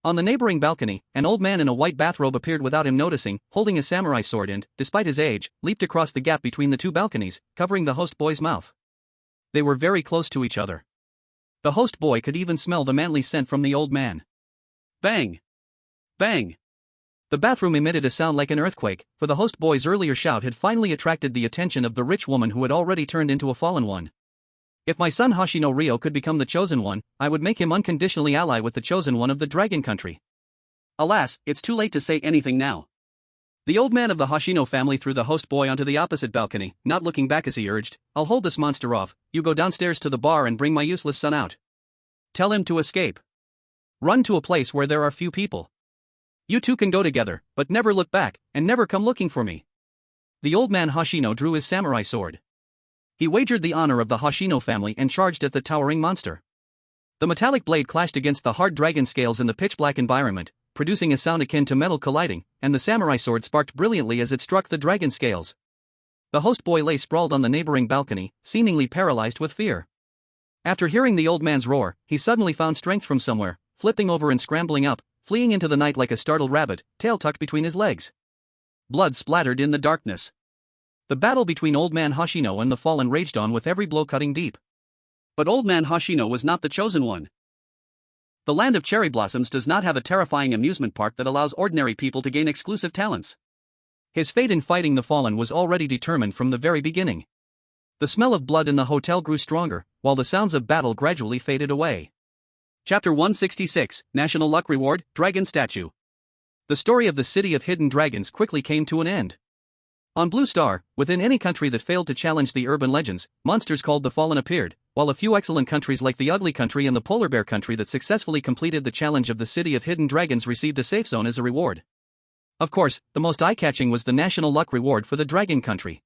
On the neighboring balcony, an old man in a white bathrobe appeared without him noticing, holding a samurai sword and, despite his age, leaped across the gap between the two balconies, covering the host boy's mouth. They were very close to each other. The host boy could even smell the manly scent from the old man. Bang! Bang! The bathroom emitted a sound like an earthquake, for the host boy's earlier shout had finally attracted the attention of the rich woman who had already turned into a fallen one. If my son Hashino Ryo could become the chosen one, I would make him unconditionally ally with the chosen one of the dragon country. Alas, it's too late to say anything now. The old man of the Hashino family threw the host boy onto the opposite balcony, not looking back as he urged, I'll hold this monster off, you go downstairs to the bar and bring my useless son out. Tell him to escape. Run to a place where there are few people. You two can go together, but never look back, and never come looking for me. the old man Hoshino drew his samurai sword. He wagered the honor of the Hoshino family and charged at the towering monster. The metallic blade clashed against the hard dragon scales in the pitch-black environment, producing a sound akin to metal colliding, and the samurai sword sparked brilliantly as it struck the dragon scales. The host boy lay sprawled on the neighboring balcony, seemingly paralyzed with fear. After hearing the old man's roar, he suddenly found strength from somewhere, flipping over and scrambling up, fleeing into the night like a startled rabbit, tail tucked between his legs. Blood splattered in the darkness. The battle between Old Man Hoshino and the Fallen raged on with every blow cutting deep. But Old Man Hoshino was not the chosen one. The land of cherry blossoms does not have a terrifying amusement park that allows ordinary people to gain exclusive talents. His fate in fighting the Fallen was already determined from the very beginning. The smell of blood in the hotel grew stronger, while the sounds of battle gradually faded away. Chapter 166, National Luck Reward, Dragon Statue. The story of the City of Hidden Dragons quickly came to an end. On Blue Star, within any country that failed to challenge the urban legends, monsters called the Fallen appeared, while a few excellent countries like the Ugly Country and the Polar Bear Country that successfully completed the challenge of the City of Hidden Dragons received a safe zone as a reward. Of course, the most eye-catching was the National Luck Reward for the Dragon Country.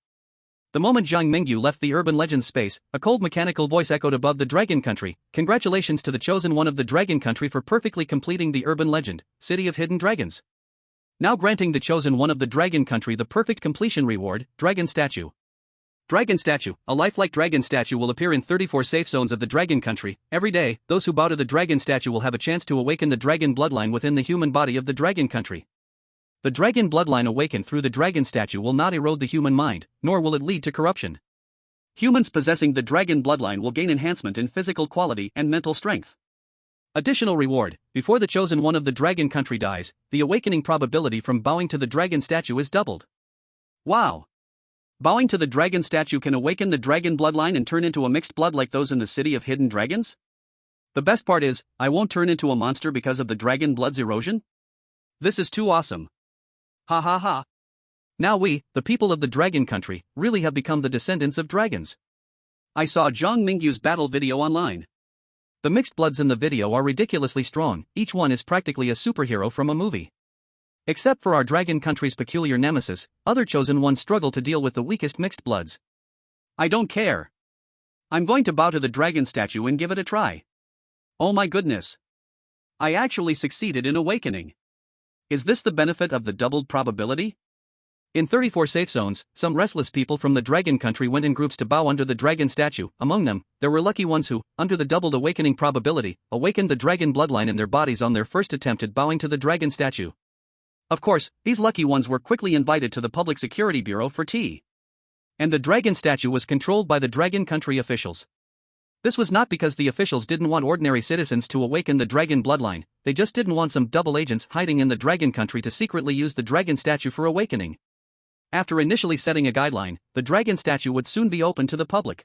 The moment Zhang Mingyu left the urban legends space, a cold mechanical voice echoed above the Dragon Country. Congratulations to the chosen one of the Dragon Country for perfectly completing the urban legend, City of Hidden Dragons. Now granting the chosen one of the Dragon Country the perfect completion reward, Dragon Statue. Dragon Statue, a lifelike dragon statue will appear in 34 safe zones of the Dragon Country. Every day, those who bow to the Dragon Statue will have a chance to awaken the dragon bloodline within the human body of the Dragon Country. The dragon bloodline awakened through the Dragon Statue will not erode the human mind, nor will it lead to corruption. Humans possessing the dragon bloodline will gain enhancement in physical quality and mental strength. Additional reward, before the chosen one of the Dragon Country dies, the awakening probability from bowing to the Dragon Statue is doubled. Wow! Bowing to the Dragon Statue can awaken the dragon bloodline and turn into a mixed blood like those in the City of Hidden Dragons? The best part is, I won't turn into a monster because of the dragon blood's erosion? This is too awesome. Ha ha ha. Now we, the people of the Dragon Country, really have become the descendants of dragons. I saw Zhang Mingyu's battle video online. The mixed bloods in the video are ridiculously strong, each one is practically a superhero from a movie. Except for our Dragon Country's peculiar nemesis, other chosen ones struggle to deal with the weakest mixed bloods. I don't care. I'm going to bow to the Dragon Statue and give it a try. Oh my goodness. I actually succeeded in awakening. Is this the benefit of the doubled probability? In 34 safe zones, some restless people from the Dragon Country went in groups to bow under the Dragon Statue. Among them, there were lucky ones who, under the doubled awakening probability, awakened the dragon bloodline in their bodies on their first attempt at bowing to the Dragon Statue. Of course, these lucky ones were quickly invited to the Public Security Bureau for tea. And the Dragon Statue was controlled by the Dragon Country officials. This was not because the officials didn't want ordinary citizens to awaken the dragon bloodline, they just didn't want some double agents hiding in the Dragon Country to secretly use the Dragon Statue for awakening. After initially setting a guideline, the Dragon Statue would soon be open to the public.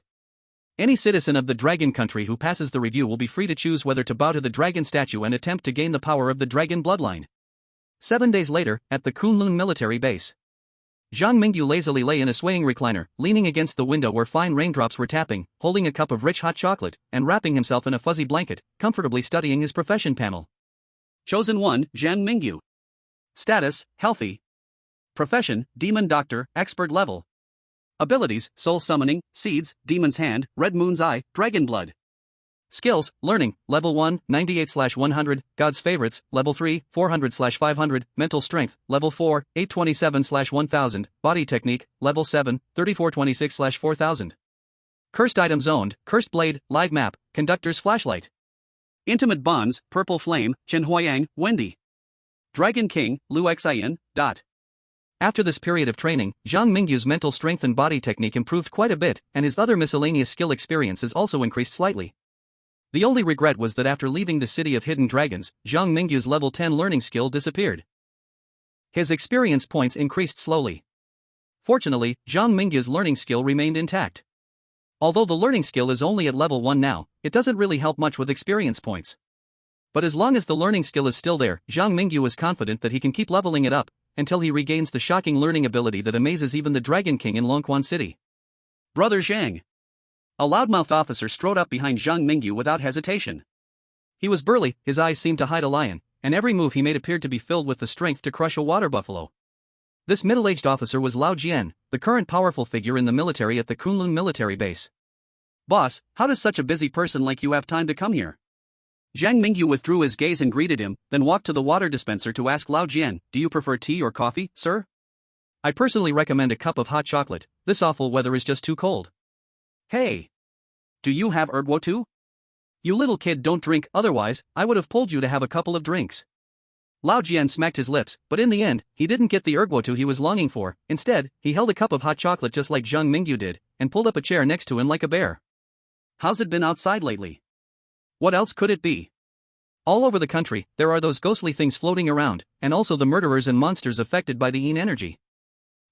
Any citizen of the Dragon Country who passes the review will be free to choose whether to bow to the Dragon Statue and attempt to gain the power of the dragon bloodline. 7 days later, at the Kunlun military base. Zhang Mingyu lazily lay in a swaying recliner, leaning against the window where fine raindrops were tapping, holding a cup of rich hot chocolate, and wrapping himself in a fuzzy blanket, comfortably studying his profession panel. Chosen 1, Zhang Mingyu. Status, healthy. Profession, Demon Doctor, Expert Level. Abilities, Soul Summoning, Seeds, Demon's Hand, Red Moon's Eye, Dragon Blood. Skills, Learning, Level 1, 98/100, God's Favorites, Level 3, 400/500, Mental Strength, Level 4, 827/1000, Body Technique, Level 7, 3426/4000. Cursed Items Owned, Cursed Blade, Live Map, Conductor's Flashlight. Intimate Bonds, Purple Flame, Chen Huayang, Wendy. Dragon King, Lu Xian. After this period of training, Zhang Mingyu's mental strength and body technique improved quite a bit, and his other miscellaneous skill experiences also increased slightly. The only regret was that after leaving the City of Hidden Dragons, Zhang Mingyu's level 10 learning skill disappeared. His experience points increased slowly. Fortunately, Zhang Mingyu's learning skill remained intact. Although the learning skill is only at level 1 now, it doesn't really help much with experience points. But as long as the learning skill is still there, Zhang Mingyu is confident that he can keep leveling it up, until he regains the shocking learning ability that amazes even the Dragon King in Longquan City. Brother Zhang. A loudmouth officer strode up behind Zhang Mingyu without hesitation. He was burly, his eyes seemed to hide a lion, and every move he made appeared to be filled with the strength to crush a water buffalo. This middle-aged officer was Lao Jian, the current powerful figure in the military at the Kunlun military base. "Boss, how does such a busy person like you have time to come here?" Zhang Mingyu withdrew his gaze and greeted him, then walked to the water dispenser to ask Lao Jian, "Do you prefer tea or coffee, sir?" "I personally recommend a cup of hot chocolate, this awful weather is just too cold." "Hey! Do you have erguo too? You little kid don't drink, otherwise, I would have pulled you to have a couple of drinks." Lao Jian smacked his lips, but in the end, he didn't get the erguo he was longing for. Instead, he held a cup of hot chocolate just like Zhang Mingyu did, and pulled up a chair next to him like a bear. "How's it been outside lately? What else could it be? All over the country, there are those ghostly things floating around, and also the murderers and monsters affected by the yin energy."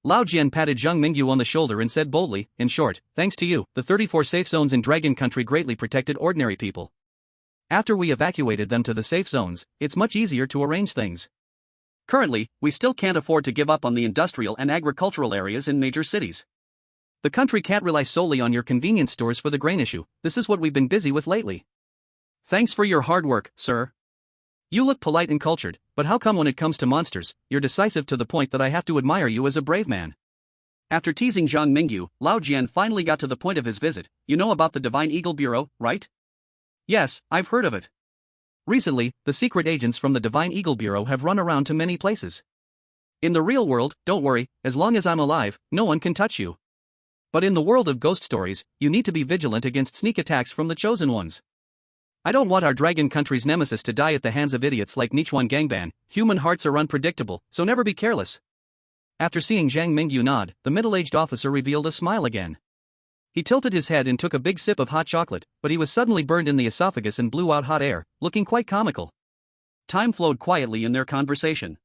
Lao Jian patted Zhang Mingyu on the shoulder and said boldly, "In short, thanks to you, the 34 safe zones in Dragon Country greatly protected ordinary people. After we evacuated them to the safe zones, it's much easier to arrange things. Currently, we still can't afford to give up on the industrial and agricultural areas in major cities. The country can't rely solely on your convenience stores for the grain issue, this is what we've been busy with lately. Thanks for your hard work, sir. You look polite and cultured, but how come when it comes to monsters, you're decisive to the point that I have to admire you as a brave man?" After teasing Zhang Mingyu, Lao Jian finally got to the point of his visit. "You know about the Divine Eagle Bureau, right?" "Yes, I've heard of it. Recently, the secret agents from the Divine Eagle Bureau have run around to many places. In the real world, don't worry, as long as I'm alive, no one can touch you. But in the world of ghost stories, you need to be vigilant against sneak attacks from the chosen ones. I don't want our Dragon Country's nemesis to die at the hands of idiots like Nichuan Gangban. Human hearts are unpredictable, so never be careless." After seeing Zhang Mingyu nod, the middle-aged officer revealed a smile again. He tilted his head and took a big sip of hot chocolate, but he was suddenly burned in the esophagus and blew out hot air, looking quite comical. Time flowed quietly in their conversation.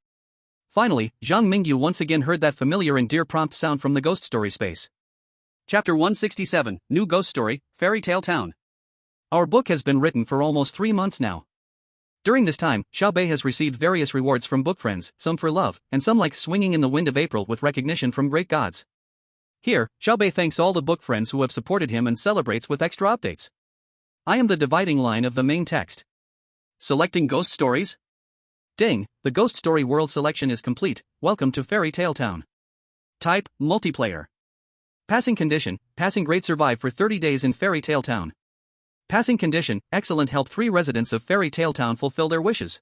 Finally, Zhang Mingyu once again heard that familiar and dear prompt sound from the ghost story space. Chapter 167, New Ghost Story, Fairy Tale Town. Our book has been written for almost 3 months now. During this time, Xiaobei has received various rewards from book friends, some for love, and some like swinging in the wind of April with recognition from great gods. Here, Xiaobei thanks all the book friends who have supported him and celebrates with extra updates. I am the dividing line of the main text. Selecting ghost stories? Ding, the ghost story world selection is complete. Welcome to Fairy Tale Town. Type, multiplayer. Passing condition, passing grade, survive for 30 days in Fairy Tale Town. Passing condition, excellent, help 3 residents of Fairy Tale Town fulfill their wishes.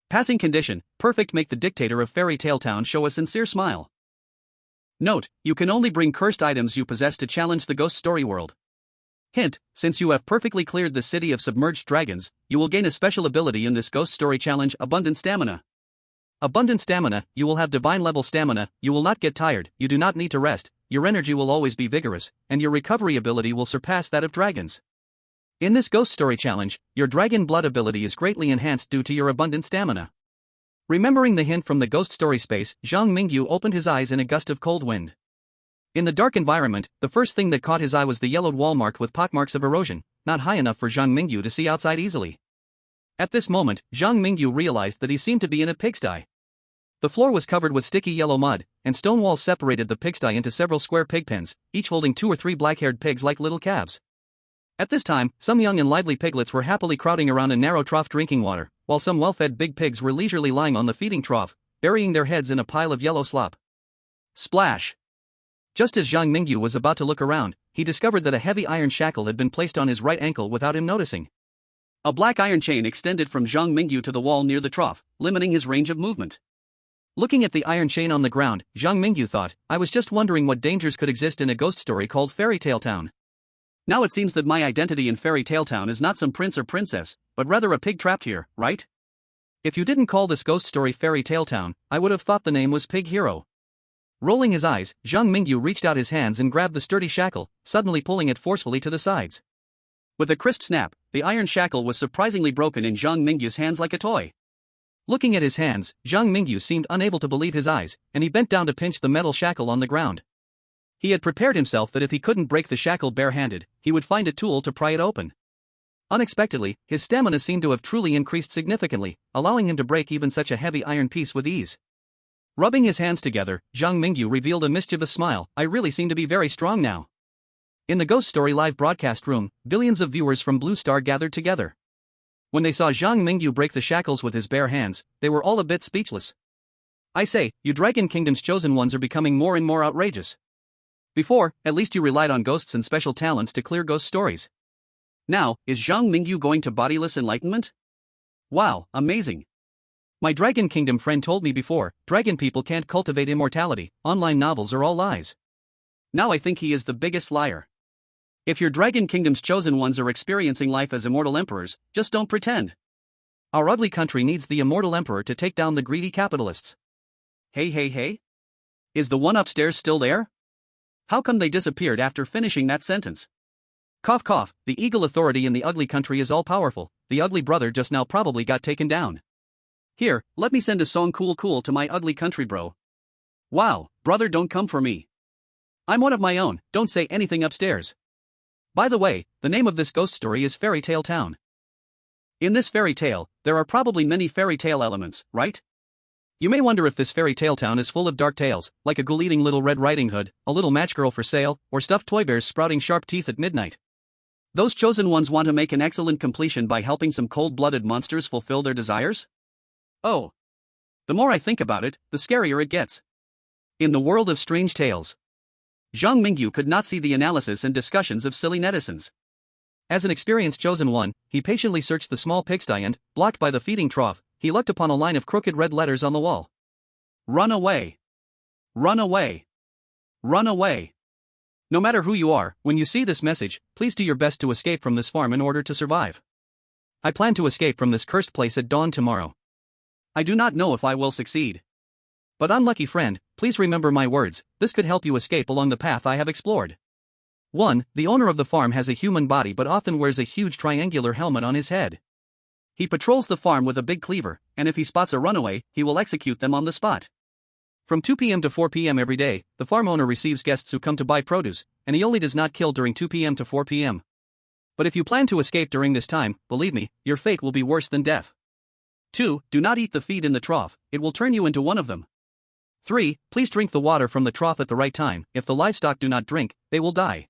Passing condition, perfect, make the dictator of Fairy Tale Town show a sincere smile. Note, you can only bring cursed items you possess to challenge the ghost story world. Hint, since you have perfectly cleared the city of submerged dragons, you will gain a special ability in this ghost story challenge, Abundant Stamina. Abundant Stamina, you will have divine level stamina, you will not get tired, you do not need to rest, your energy will always be vigorous, and your recovery ability will surpass that of dragons. In this ghost story challenge, your dragon blood ability is greatly enhanced due to your abundant stamina. Remembering the hint from the ghost story space, Zhang Mingyu opened his eyes in a gust of cold wind. In the dark environment, the first thing that caught his eye was the yellowed wall marked with pockmarks of erosion, not high enough for Zhang Mingyu to see outside easily. At this moment, Zhang Mingyu realized that he seemed to be in a pigsty. The floor was covered with sticky yellow mud, and stone walls separated the pigsty into several square pig pens, each holding 2 or 3 black-haired pigs like little calves. At this time, some young and lively piglets were happily crowding around a narrow trough drinking water, while some well-fed big pigs were leisurely lying on the feeding trough, burying their heads in a pile of yellow slop. Splash! Just as Zhang Mingyu was about to look around, he discovered that a heavy iron shackle had been placed on his right ankle without him noticing. A black iron chain extended from Zhang Mingyu to the wall near the trough, limiting his range of movement. Looking at the iron chain on the ground, Zhang Mingyu thought, I was just wondering what dangers could exist in a ghost story called Fairy Tale Town. Now it seems that my identity in Fairy Tale Town is not some prince or princess, but rather a pig trapped here, right? If you didn't call this ghost story Fairy Tale Town, I would have thought the name was Pig Hero. Rolling his eyes, Zhang Mingyu reached out his hands and grabbed the sturdy shackle, suddenly pulling it forcefully to the sides. With a crisp snap, the iron shackle was surprisingly broken in Zhang Mingyu's hands like a toy. Looking at his hands, Zhang Mingyu seemed unable to believe his eyes, and he bent down to pinch the metal shackle on the ground. He had prepared himself that if he couldn't break the shackle barehanded, he would find a tool to pry it open. Unexpectedly, his stamina seemed to have truly increased significantly, allowing him to break even such a heavy iron piece with ease. Rubbing his hands together, Zhang Mingyu revealed a mischievous smile. I really seem to be very strong now. In the Ghost Story live broadcast room, billions of viewers from Blue Star gathered together. When they saw Zhang Mingyu break the shackles with his bare hands, they were all a bit speechless. I say, you Dragon Kingdom's chosen ones are becoming more and more outrageous. Before, at least you relied on ghosts and special talents to clear ghost stories. Now, is Zhang Mingyu going to bodiless enlightenment? Wow, amazing. My Dragon Kingdom friend told me before, dragon people can't cultivate immortality, online novels are all lies. Now I think he is the biggest liar. If your Dragon Kingdom's chosen ones are experiencing life as immortal emperors, just don't pretend. Our ugly country needs the immortal emperor to take down the greedy capitalists. Hey. Is the one upstairs still there? How come they disappeared after finishing that sentence? Cough cough, the eagle authority in the ugly country is all powerful, the ugly brother just now probably got taken down. Here, let me send a song cool to my ugly country bro. Wow, brother don't come for me. I'm one of my own, don't say anything upstairs. By the way, the name of this ghost story is Fairy Tale Town. In this fairy tale, there are probably many fairy tale elements, right? You may wonder if this fairy tale town is full of dark tales, like a ghoul-eating little Red Riding Hood, a little match girl for sale, or stuffed toy bears sprouting sharp teeth at midnight. Those chosen ones want to make an excellent completion by helping some cold-blooded monsters fulfill their desires? Oh. The more I think about it, the scarier it gets. In the world of strange tales, Zhang Mingyu could not see the analysis and discussions of silly netizens. As an experienced chosen one, he patiently searched the small pigsty and, blocked by the feeding trough, he looked upon a line of crooked red letters on the wall. Run away. Run away. Run away. No matter who you are, when you see this message, please do your best to escape from this farm in order to survive. I plan to escape from this cursed place at dawn tomorrow. I do not know if I will succeed. But unlucky friend, please remember my words, this could help you escape along the path I have explored. 1. The owner of the farm has a human body but often wears a huge triangular helmet on his head. He patrols the farm with a big cleaver, and if he spots a runaway, he will execute them on the spot. From 2 p.m. to 4 p.m. every day, the farm owner receives guests who come to buy produce, and he only does not kill during 2 p.m. to 4 p.m. But if you plan to escape during this time, believe me, your fate will be worse than death. 2. Do not eat the feed in the trough, it will turn you into one of them. 3. Please drink the water from the trough at the right time, if the livestock do not drink, they will die.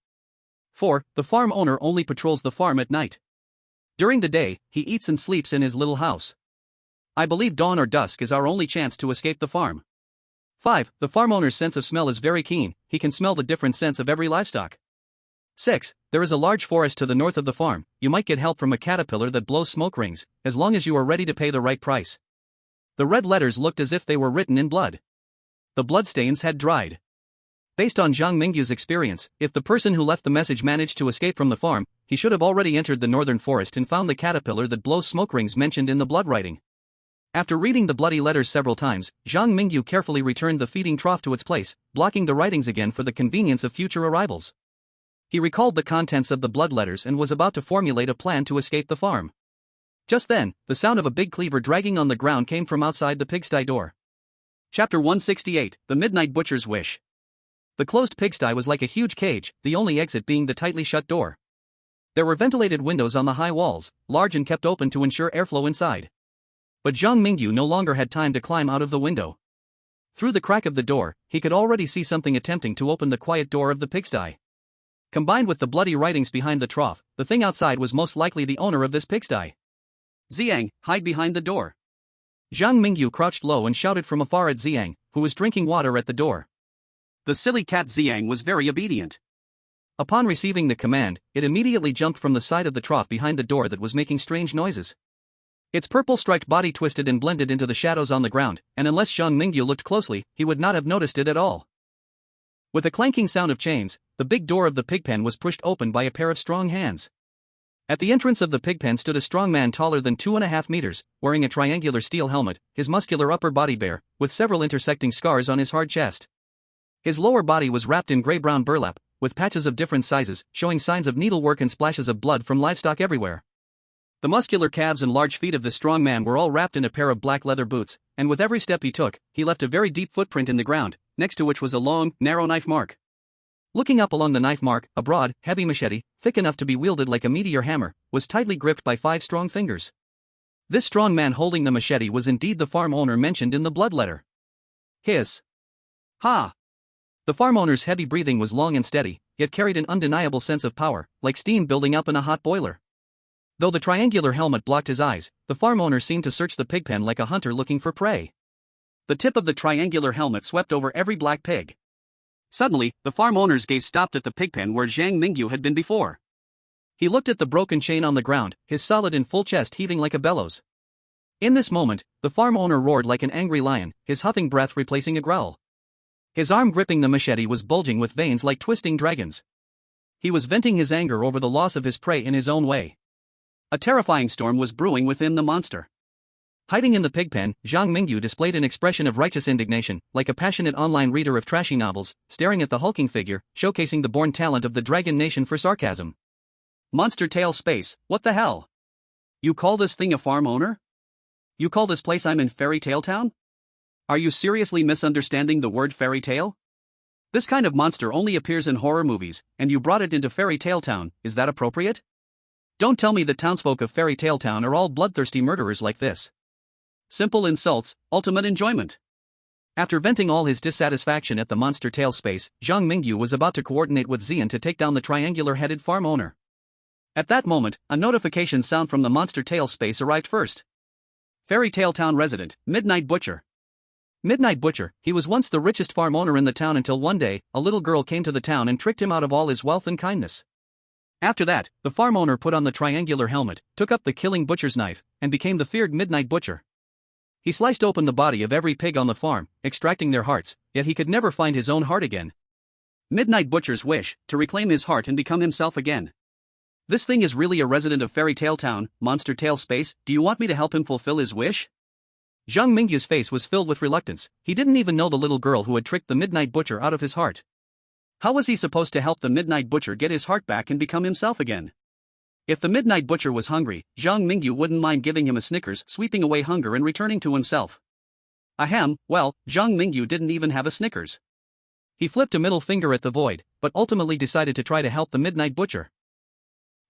4. The farm owner only patrols the farm at night. During the day, he eats and sleeps in his little house. I believe dawn or dusk is our only chance to escape the farm. 5. The farm owner's sense of smell is very keen, he can smell the different scents of every livestock. 6. There is a large forest to the north of the farm, you might get help from a caterpillar that blows smoke rings, as long as you are ready to pay the right price. The red letters looked as if they were written in blood. The bloodstains had dried. Based on Zhang Mingyu's experience, if the person who left the message managed to escape from the farm, he should have already entered the northern forest and found the caterpillar that blows smoke rings mentioned in the blood writing. After reading the bloody letters several times, Zhang Mingyu carefully returned the feeding trough to its place, blocking the writings again for the convenience of future arrivals. He recalled the contents of the blood letters and was about to formulate a plan to escape the farm. Just then, the sound of a big cleaver dragging on the ground came from outside the pigsty door. Chapter 168, The Midnight Butcher's Wish. The closed pigsty was like a huge cage, the only exit being the tightly shut door. There were ventilated windows on the high walls, large and kept open to ensure airflow inside. But Zhang Mingyu no longer had time to climb out of the window. Through the crack of the door, he could already see something attempting to open the quiet door of the pigsty. Combined with the bloody writings behind the trough, the thing outside was most likely the owner of this pigsty. Xiang, hide behind the door. Zhang Mingyu crouched low and shouted from afar at Xiang, who was drinking water at the door. The silly cat Xiang was very obedient. Upon receiving the command, it immediately jumped from the side of the trough behind the door that was making strange noises. Its purple-striped body twisted and blended into the shadows on the ground, and unless Zhang Mingyu looked closely, he would not have noticed it at all. With a clanking sound of chains, the big door of the pigpen was pushed open by a pair of strong hands. At the entrance of the pigpen stood a strong man taller than 2.5 meters, wearing a triangular steel helmet, his muscular upper body bare, with several intersecting scars on his hard chest. His lower body was wrapped in gray-brown burlap, with patches of different sizes, showing signs of needlework and splashes of blood from livestock everywhere. The muscular calves and large feet of the strong man were all wrapped in a pair of black leather boots, and with every step he took, he left a very deep footprint in the ground, next to which was a long, narrow knife mark. Looking up along the knife mark, a broad, heavy machete, thick enough to be wielded like a meteor hammer, was tightly gripped by 5 strong fingers. This strong man holding the machete was indeed the farm owner mentioned in the blood letter. Hiss. Ha! The farm owner's heavy breathing was long and steady, yet carried an undeniable sense of power, like steam building up in a hot boiler. Though the triangular helmet blocked his eyes, the farm owner seemed to search the pigpen like a hunter looking for prey. The tip of the triangular helmet swept over every black pig. Suddenly, the farm owner's gaze stopped at the pigpen where Zhang Mingyu had been before. He looked at the broken chain on the ground, his solid and full chest heaving like a bellows. In this moment, the farm owner roared like an angry lion, his huffing breath replacing a growl. His arm gripping the machete was bulging with veins like twisting dragons. He was venting his anger over the loss of his prey in his own way. A terrifying storm was brewing within the monster. Hiding in the pigpen, Zhang Mingyu displayed an expression of righteous indignation, like a passionate online reader of trashy novels, staring at the hulking figure, showcasing the born talent of the Dragon Nation for sarcasm. Monster Tail Space, what the hell? You call this thing a farm owner? You call this place I'm in Fairy Tale Town? Are you seriously misunderstanding the word fairy tale? This kind of monster only appears in horror movies, and you brought it into Fairy Tale Town, is that appropriate? Don't tell me the townsfolk of Fairy Tale Town are all bloodthirsty murderers like this. Simple insults, ultimate enjoyment. After venting all his dissatisfaction at the monster tail space, Zhang Mingyu was about to coordinate with Xian to take down the triangular-headed farm owner. At that moment, a notification sound from the monster tail space arrived first. Fairy Tale Town resident, Midnight Butcher. Midnight Butcher, he was once the richest farm owner in the town until one day, a little girl came to the town and tricked him out of all his wealth and kindness. After that, the farm owner put on the triangular helmet, took up the killing butcher's knife, and became the feared Midnight Butcher. He sliced open the body of every pig on the farm, extracting their hearts, yet he could never find his own heart again. Midnight Butcher's wish, to reclaim his heart and become himself again. This thing is really a resident of Fairy Tale Town, Monster Tail Space, do you want me to help him fulfill his wish? Zhang Mingyu's face was filled with reluctance, he didn't even know the little girl who had tricked the Midnight Butcher out of his heart. How was he supposed to help the Midnight Butcher get his heart back and become himself again? If the Midnight Butcher was hungry, Zhang Mingyu wouldn't mind giving him a Snickers, sweeping away hunger and returning to himself. Ahem, well, Zhang Mingyu didn't even have a Snickers. He flipped a middle finger at the void, but ultimately decided to try to help the Midnight Butcher.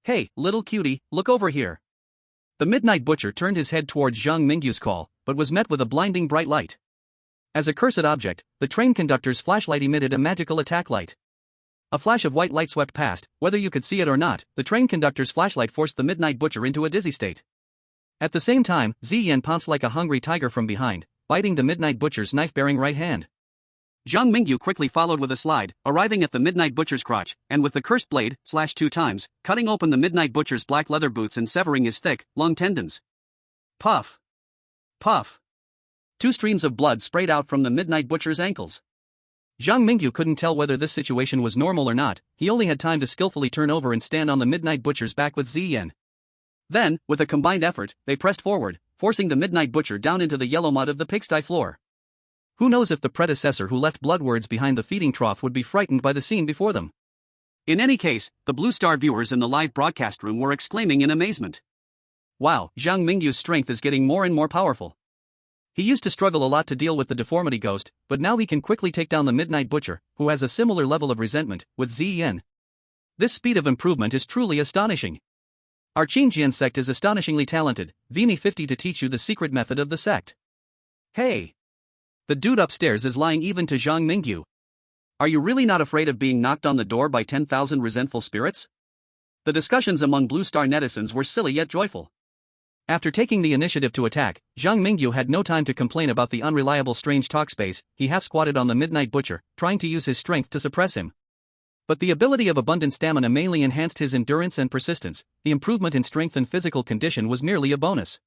Hey, little cutie, look over here. The Midnight Butcher turned his head towards Zhang Mingyu's call, but was met with a blinding bright light. As a cursed object, the train conductor's flashlight emitted a magical attack light. A flash of white light swept past, whether you could see it or not, the train conductor's flashlight forced the Midnight Butcher into a dizzy state. At the same time, Ziyan pounced like a hungry tiger from behind, biting the Midnight Butcher's knife-bearing right hand. Zhang Mingyu quickly followed with a slide, arriving at the Midnight Butcher's crotch, and with the cursed blade, slashed 2 times, cutting open the Midnight Butcher's black leather boots and severing his thick, long tendons. Puff! Puff! 2 streams of blood sprayed out from the Midnight Butcher's ankles. Zhang Mingyu couldn't tell whether this situation was normal or not, he only had time to skillfully turn over and stand on the Midnight Butcher's back with Ziyan. Then, with a combined effort, they pressed forward, forcing the Midnight Butcher down into the yellow mud of the pigsty floor. Who knows if the predecessor who left bloodwords behind the feeding trough would be frightened by the scene before them. In any case, the Blue Star viewers in the live broadcast room were exclaiming in amazement. Wow, Zhang Mingyu's strength is getting more and more powerful. He used to struggle a lot to deal with the deformity ghost, but now he can quickly take down the Midnight Butcher, who has a similar level of resentment, with Ziyan. This speed of improvement is truly astonishing. Our Qingjian sect is astonishingly talented, VME 50 to teach you the secret method of the sect. Hey! The dude upstairs is lying even to Zhang Mingyu. Are you really not afraid of being knocked on the door by 10,000 resentful spirits? The discussions among Blue Star netizens were silly yet joyful. After taking the initiative to attack, Zhang Mingyu had no time to complain about the unreliable strange talk space, he half-squatted on the Midnight Butcher, trying to use his strength to suppress him. But the ability of abundant stamina mainly enhanced his endurance and persistence, the improvement in strength and physical condition was merely a bonus.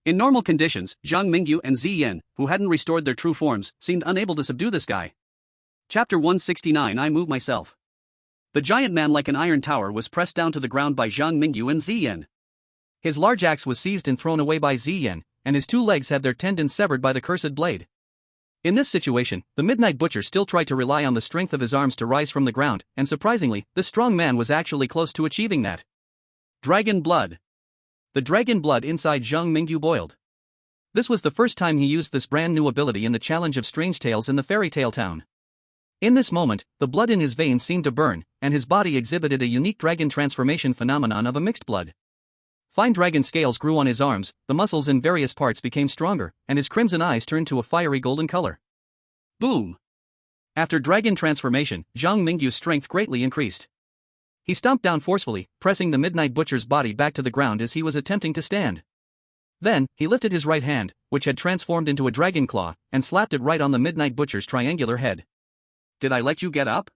In normal conditions, Zhang Mingyu and Ziyan, who hadn't restored their true forms, seemed unable to subdue this guy. Chapter 169 I Move Myself. The giant man like an iron tower was pressed down to the ground by Zhang Mingyu and Ziyan. His large axe was seized and thrown away by Ziyan, and his 2 legs had their tendons severed by the cursed blade. In this situation, the Midnight Butcher still tried to rely on the strength of his arms to rise from the ground, and surprisingly, this strong man was actually close to achieving that. Dragon blood. The dragon blood inside Zhang Mingyu boiled. This was the first time he used this brand new ability in the challenge of strange tales in the Fairy Tale Town. In this moment, the blood in his veins seemed to burn, and his body exhibited a unique dragon transformation phenomenon of a mixed blood. Fine dragon scales grew on his arms, the muscles in various parts became stronger, and his crimson eyes turned to a fiery golden color. Boom! After dragon transformation, Zhang Mingyu's strength greatly increased. He stomped down forcefully, pressing the Midnight Butcher's body back to the ground as he was attempting to stand. Then, he lifted his right hand, which had transformed into a dragon claw, and slapped it right on the Midnight Butcher's triangular head. "Did I let you get up?"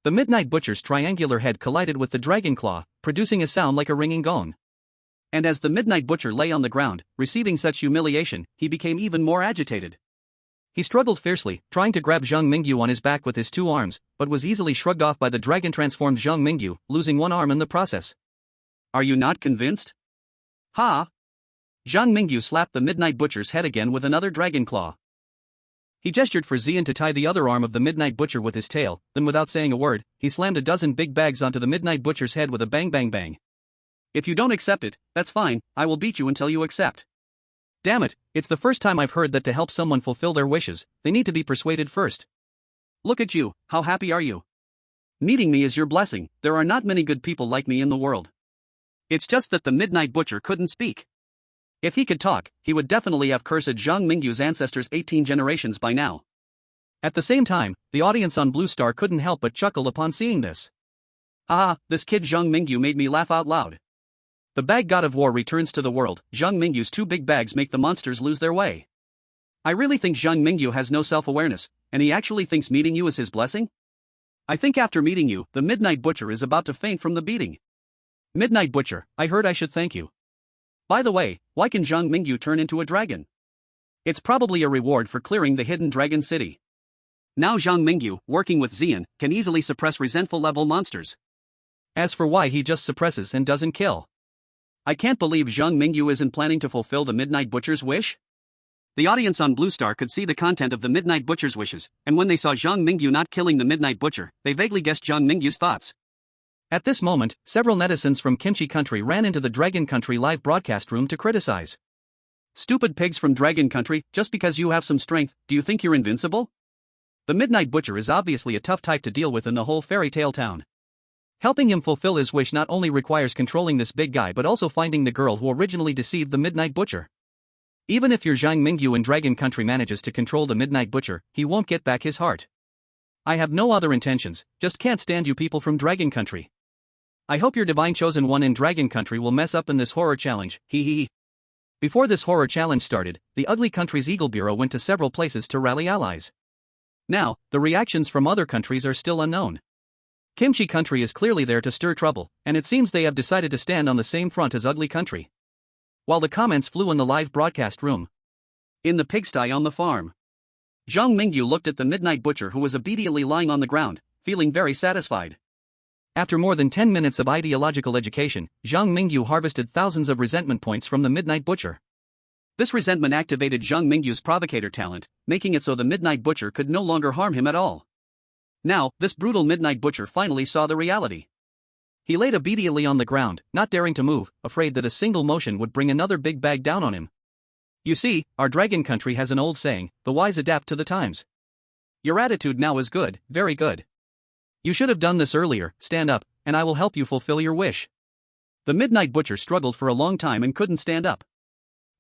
The Midnight Butcher's triangular head collided with the dragon claw, producing a sound like a ringing gong. And as the Midnight Butcher lay on the ground, receiving such humiliation, he became even more agitated. He struggled fiercely, trying to grab Zhang Mingyu on his back with his 2 arms, but was easily shrugged off by the dragon-transformed Zhang Mingyu, losing 1 arm in the process. "Are you not convinced?" "Ha!" Zhang Mingyu slapped the Midnight Butcher's head again with another dragon claw. He gestured for Xian to tie the other arm of the Midnight Butcher with his tail, then without saying a word, he slammed a dozen big bags onto the Midnight Butcher's head with a bang bang bang. "If you don't accept it, that's fine, I will beat you until you accept." Damn it, it's the first time I've heard that to help someone fulfill their wishes, they need to be persuaded first. Look at you, how happy are you? Meeting me is your blessing, there are not many good people like me in the world. It's just that the Midnight Butcher couldn't speak. If he could talk, he would definitely have cursed Zhang Mingyu's ancestors 18 generations by now. At the same time, the audience on Blue Star couldn't help but chuckle upon seeing this. "Ah, this kid Zhang Mingyu made me laugh out loud." The bag god of war returns to the world. Zhang Mingyu's 2 big bags make the monsters lose their way. I really think Zhang Mingyu has no self-awareness, and he actually thinks meeting you is his blessing? I think after meeting you, the Midnight Butcher is about to faint from the beating. Midnight Butcher, I heard I should thank you. By the way, why can Zhang Mingyu turn into a dragon? It's probably a reward for clearing the hidden dragon city. Now Zhang Mingyu, working with Xian, can easily suppress resentful level monsters. As for why he just suppresses and doesn't kill. I can't believe Zhang Mingyu isn't planning to fulfill the Midnight Butcher's wish? The audience on Blue Star could see the content of the Midnight Butcher's wishes, and when they saw Zhang Mingyu not killing the Midnight Butcher, they vaguely guessed Zhang Mingyu's thoughts. At this moment, several netizens from Kimchi Country ran into the Dragon Country live broadcast room to criticize. "Stupid pigs from Dragon Country, just because you have some strength, do you think you're invincible? The Midnight Butcher is obviously a tough type to deal with in the whole fairy tale town. Helping him fulfill his wish not only requires controlling this big guy but also finding the girl who originally deceived the Midnight Butcher. Even if your Zhang Mingyu in Dragon Country manages to control the Midnight Butcher, he won't get back his heart. I have no other intentions, just can't stand you people from Dragon Country. I hope your divine chosen one in Dragon Country will mess up in this horror challenge, hee hee hee." Before this horror challenge started, the Ugly Country's Eagle Bureau went to several places to rally allies. Now, the reactions from other countries are still unknown. Kimchi Country is clearly there to stir trouble, and it seems they have decided to stand on the same front as Ugly Country. While the comments flew in the live broadcast room. In the pigsty on the farm. Zhang Mingyu looked at the Midnight Butcher who was obediently lying on the ground, feeling very satisfied. After more than 10 minutes of ideological education, Zhang Mingyu harvested thousands of resentment points from the Midnight Butcher. This resentment activated Zhang Mingyu's provocateur talent, making it so the Midnight Butcher could no longer harm him at all. Now, this brutal Midnight Butcher finally saw the reality. He laid obediently on the ground, not daring to move, afraid that a single motion would bring another big bag down on him. You see, our Dragon Country has an old saying, the wise adapt to the times. Your attitude now is good, very good. You should have done this earlier, stand up, and I will help you fulfill your wish. The Midnight Butcher struggled for a long time and couldn't stand up.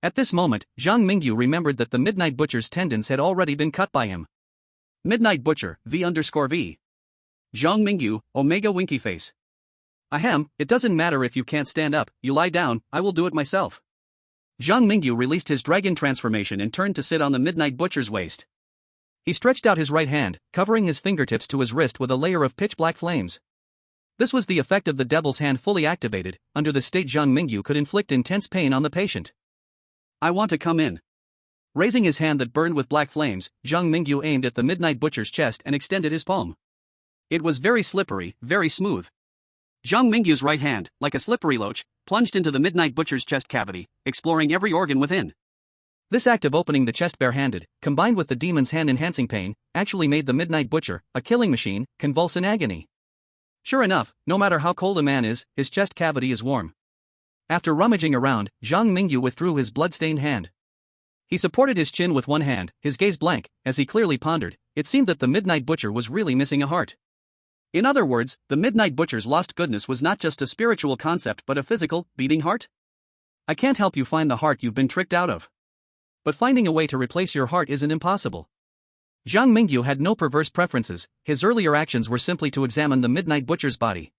At this moment, Zhang Mingyu remembered that the Midnight Butcher's tendons had already been cut by him. Midnight Butcher, V_V. Zhang Mingyu, Omega Winky Face. Ahem, it doesn't matter if you can't stand up, you lie down, I will do it myself. Zhang Mingyu released his dragon transformation and turned to sit on the Midnight Butcher's waist. He stretched out his right hand, covering his fingertips to his wrist with a layer of pitch-black flames. This was the effect of the Devil's Hand fully activated. Under the state Zhang Mingyu could inflict intense pain on the patient. I want to come in. Raising his hand that burned with black flames, Zhang Mingyu aimed at the Midnight Butcher's chest and extended his palm. It was very slippery, very smooth. Zhang Mingyu's right hand, like a slippery loach, plunged into the Midnight Butcher's chest cavity, exploring every organ within. This act of opening the chest barehanded, combined with the demon's hand-enhancing pain, actually made the Midnight Butcher, a killing machine, convulse in agony. Sure enough, no matter how cold a man is, his chest cavity is warm. After rummaging around, Zhang Mingyu withdrew his blood-stained hand. He supported his chin with one hand, his gaze blank, as he clearly pondered. It seemed that the Midnight Butcher was really missing a heart. In other words, the Midnight Butcher's lost goodness was not just a spiritual concept but a physical, beating heart? I can't help you find the heart you've been tricked out of. But finding a way to replace your heart isn't impossible. Zhang Mingyu had no perverse preferences, his earlier actions were simply to examine the Midnight Butcher's body.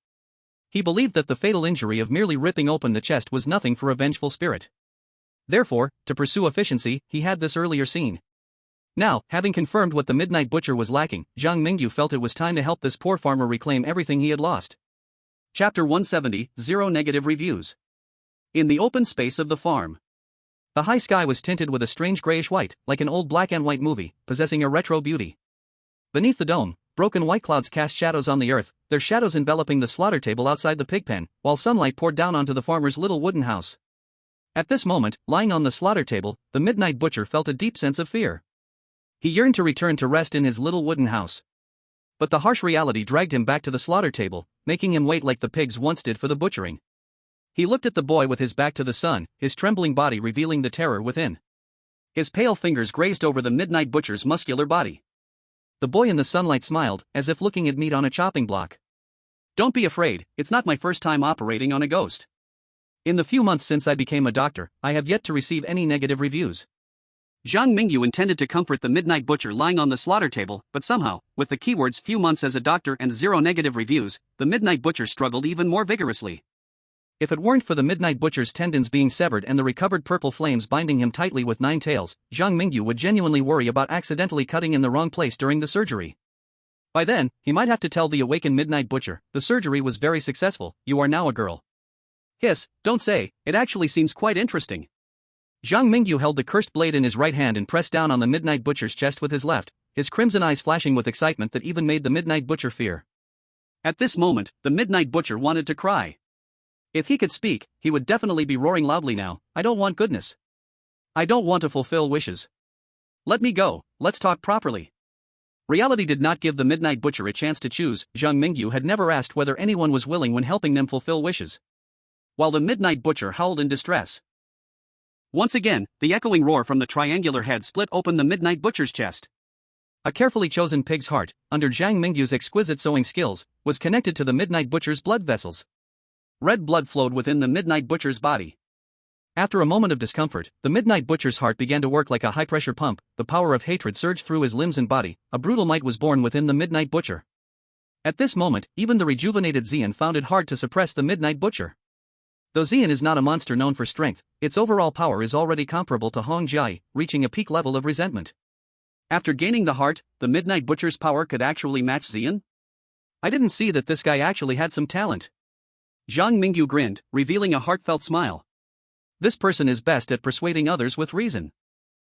He believed that the fatal injury of merely ripping open the chest was nothing for a vengeful spirit. Therefore, to pursue efficiency, he had this earlier scene. Now, having confirmed what the Midnight Butcher was lacking, Zhang Mingyu felt it was time to help this poor farmer reclaim everything he had lost. Chapter 170, Zero Negative Reviews. In the open space of the farm. The high sky was tinted with a strange grayish-white, like an old black and white movie, possessing a retro beauty. Beneath the dome, broken white clouds cast shadows on the earth, their shadows enveloping the slaughter table outside the pig pen, while sunlight poured down onto the farmer's little wooden house. At this moment, lying on the slaughter table, the Midnight Butcher felt a deep sense of fear. He yearned to return to rest in his little wooden house. But the harsh reality dragged him back to the slaughter table, making him wait like the pigs once did for the butchering. He looked at the boy with his back to the sun, his trembling body revealing the terror within. His pale fingers grazed over the Midnight Butcher's muscular body. The boy in the sunlight smiled, as if looking at meat on a chopping block. "Don't be afraid, it's not my first time operating on a ghost. In the few months since I became a doctor, I have yet to receive any negative reviews." Zhang Mingyu intended to comfort the Midnight Butcher lying on the slaughter table, but somehow, with the keywords few months as a doctor and zero negative reviews, the Midnight Butcher struggled even more vigorously. If it weren't for the Midnight Butcher's tendons being severed and the recovered purple flames binding him tightly with 9 tails, Zhang Mingyu would genuinely worry about accidentally cutting in the wrong place during the surgery. By then, he might have to tell the awakened Midnight Butcher, "The surgery was very successful, you are now a girl." Hiss, don't say, it actually seems quite interesting. Zhang Mingyu held the cursed blade in his right hand and pressed down on the Midnight Butcher's chest with his left, his crimson eyes flashing with excitement that even made the Midnight Butcher fear. At this moment, the Midnight Butcher wanted to cry. If he could speak, he would definitely be roaring loudly now, "I don't want goodness. I don't want to fulfill wishes. Let me go, let's talk properly." Reality did not give the Midnight Butcher a chance to choose. Zhang Mingyu had never asked whether anyone was willing when helping them fulfill wishes. While the Midnight Butcher howled in distress. Once again, the echoing roar from the triangular head split open the Midnight Butcher's chest. A carefully chosen pig's heart, under Zhang Mingyu's exquisite sewing skills, was connected to the Midnight Butcher's blood vessels. Red blood flowed within the Midnight Butcher's body. After a moment of discomfort, the Midnight Butcher's heart began to work like a high-pressure pump, the power of hatred surged through his limbs and body, a brutal might was born within the Midnight Butcher. At this moment, even the rejuvenated Xian found it hard to suppress the Midnight Butcher. Though Xian is not a monster known for strength, its overall power is already comparable to Hong Jiai, reaching a peak level of resentment. After gaining the heart, the Midnight Butcher's power could actually match Xian? I didn't see that this guy actually had some talent. Zhang Mingyu grinned, revealing a heartfelt smile. This person is best at persuading others with reason.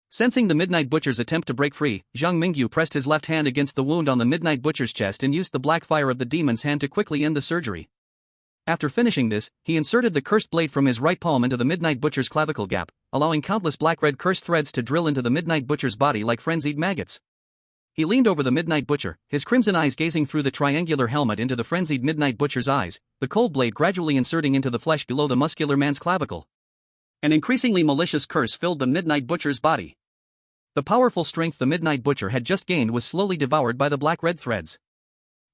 Sensing the Midnight Butcher's attempt to break free, Zhang Mingyu pressed his left hand against the wound on the Midnight Butcher's chest and used the black fire of the demon's hand to quickly end the surgery. After finishing this, he inserted the cursed blade from his right palm into the Midnight Butcher's clavicle gap, allowing countless black-red cursed threads to drill into the Midnight Butcher's body like frenzied maggots. He leaned over the Midnight Butcher, his crimson eyes gazing through the triangular helmet into the frenzied Midnight Butcher's eyes, the cold blade gradually inserting into the flesh below the muscular man's clavicle. An increasingly malicious curse filled the Midnight Butcher's body. The powerful strength the Midnight Butcher had just gained was slowly devoured by the black-red threads.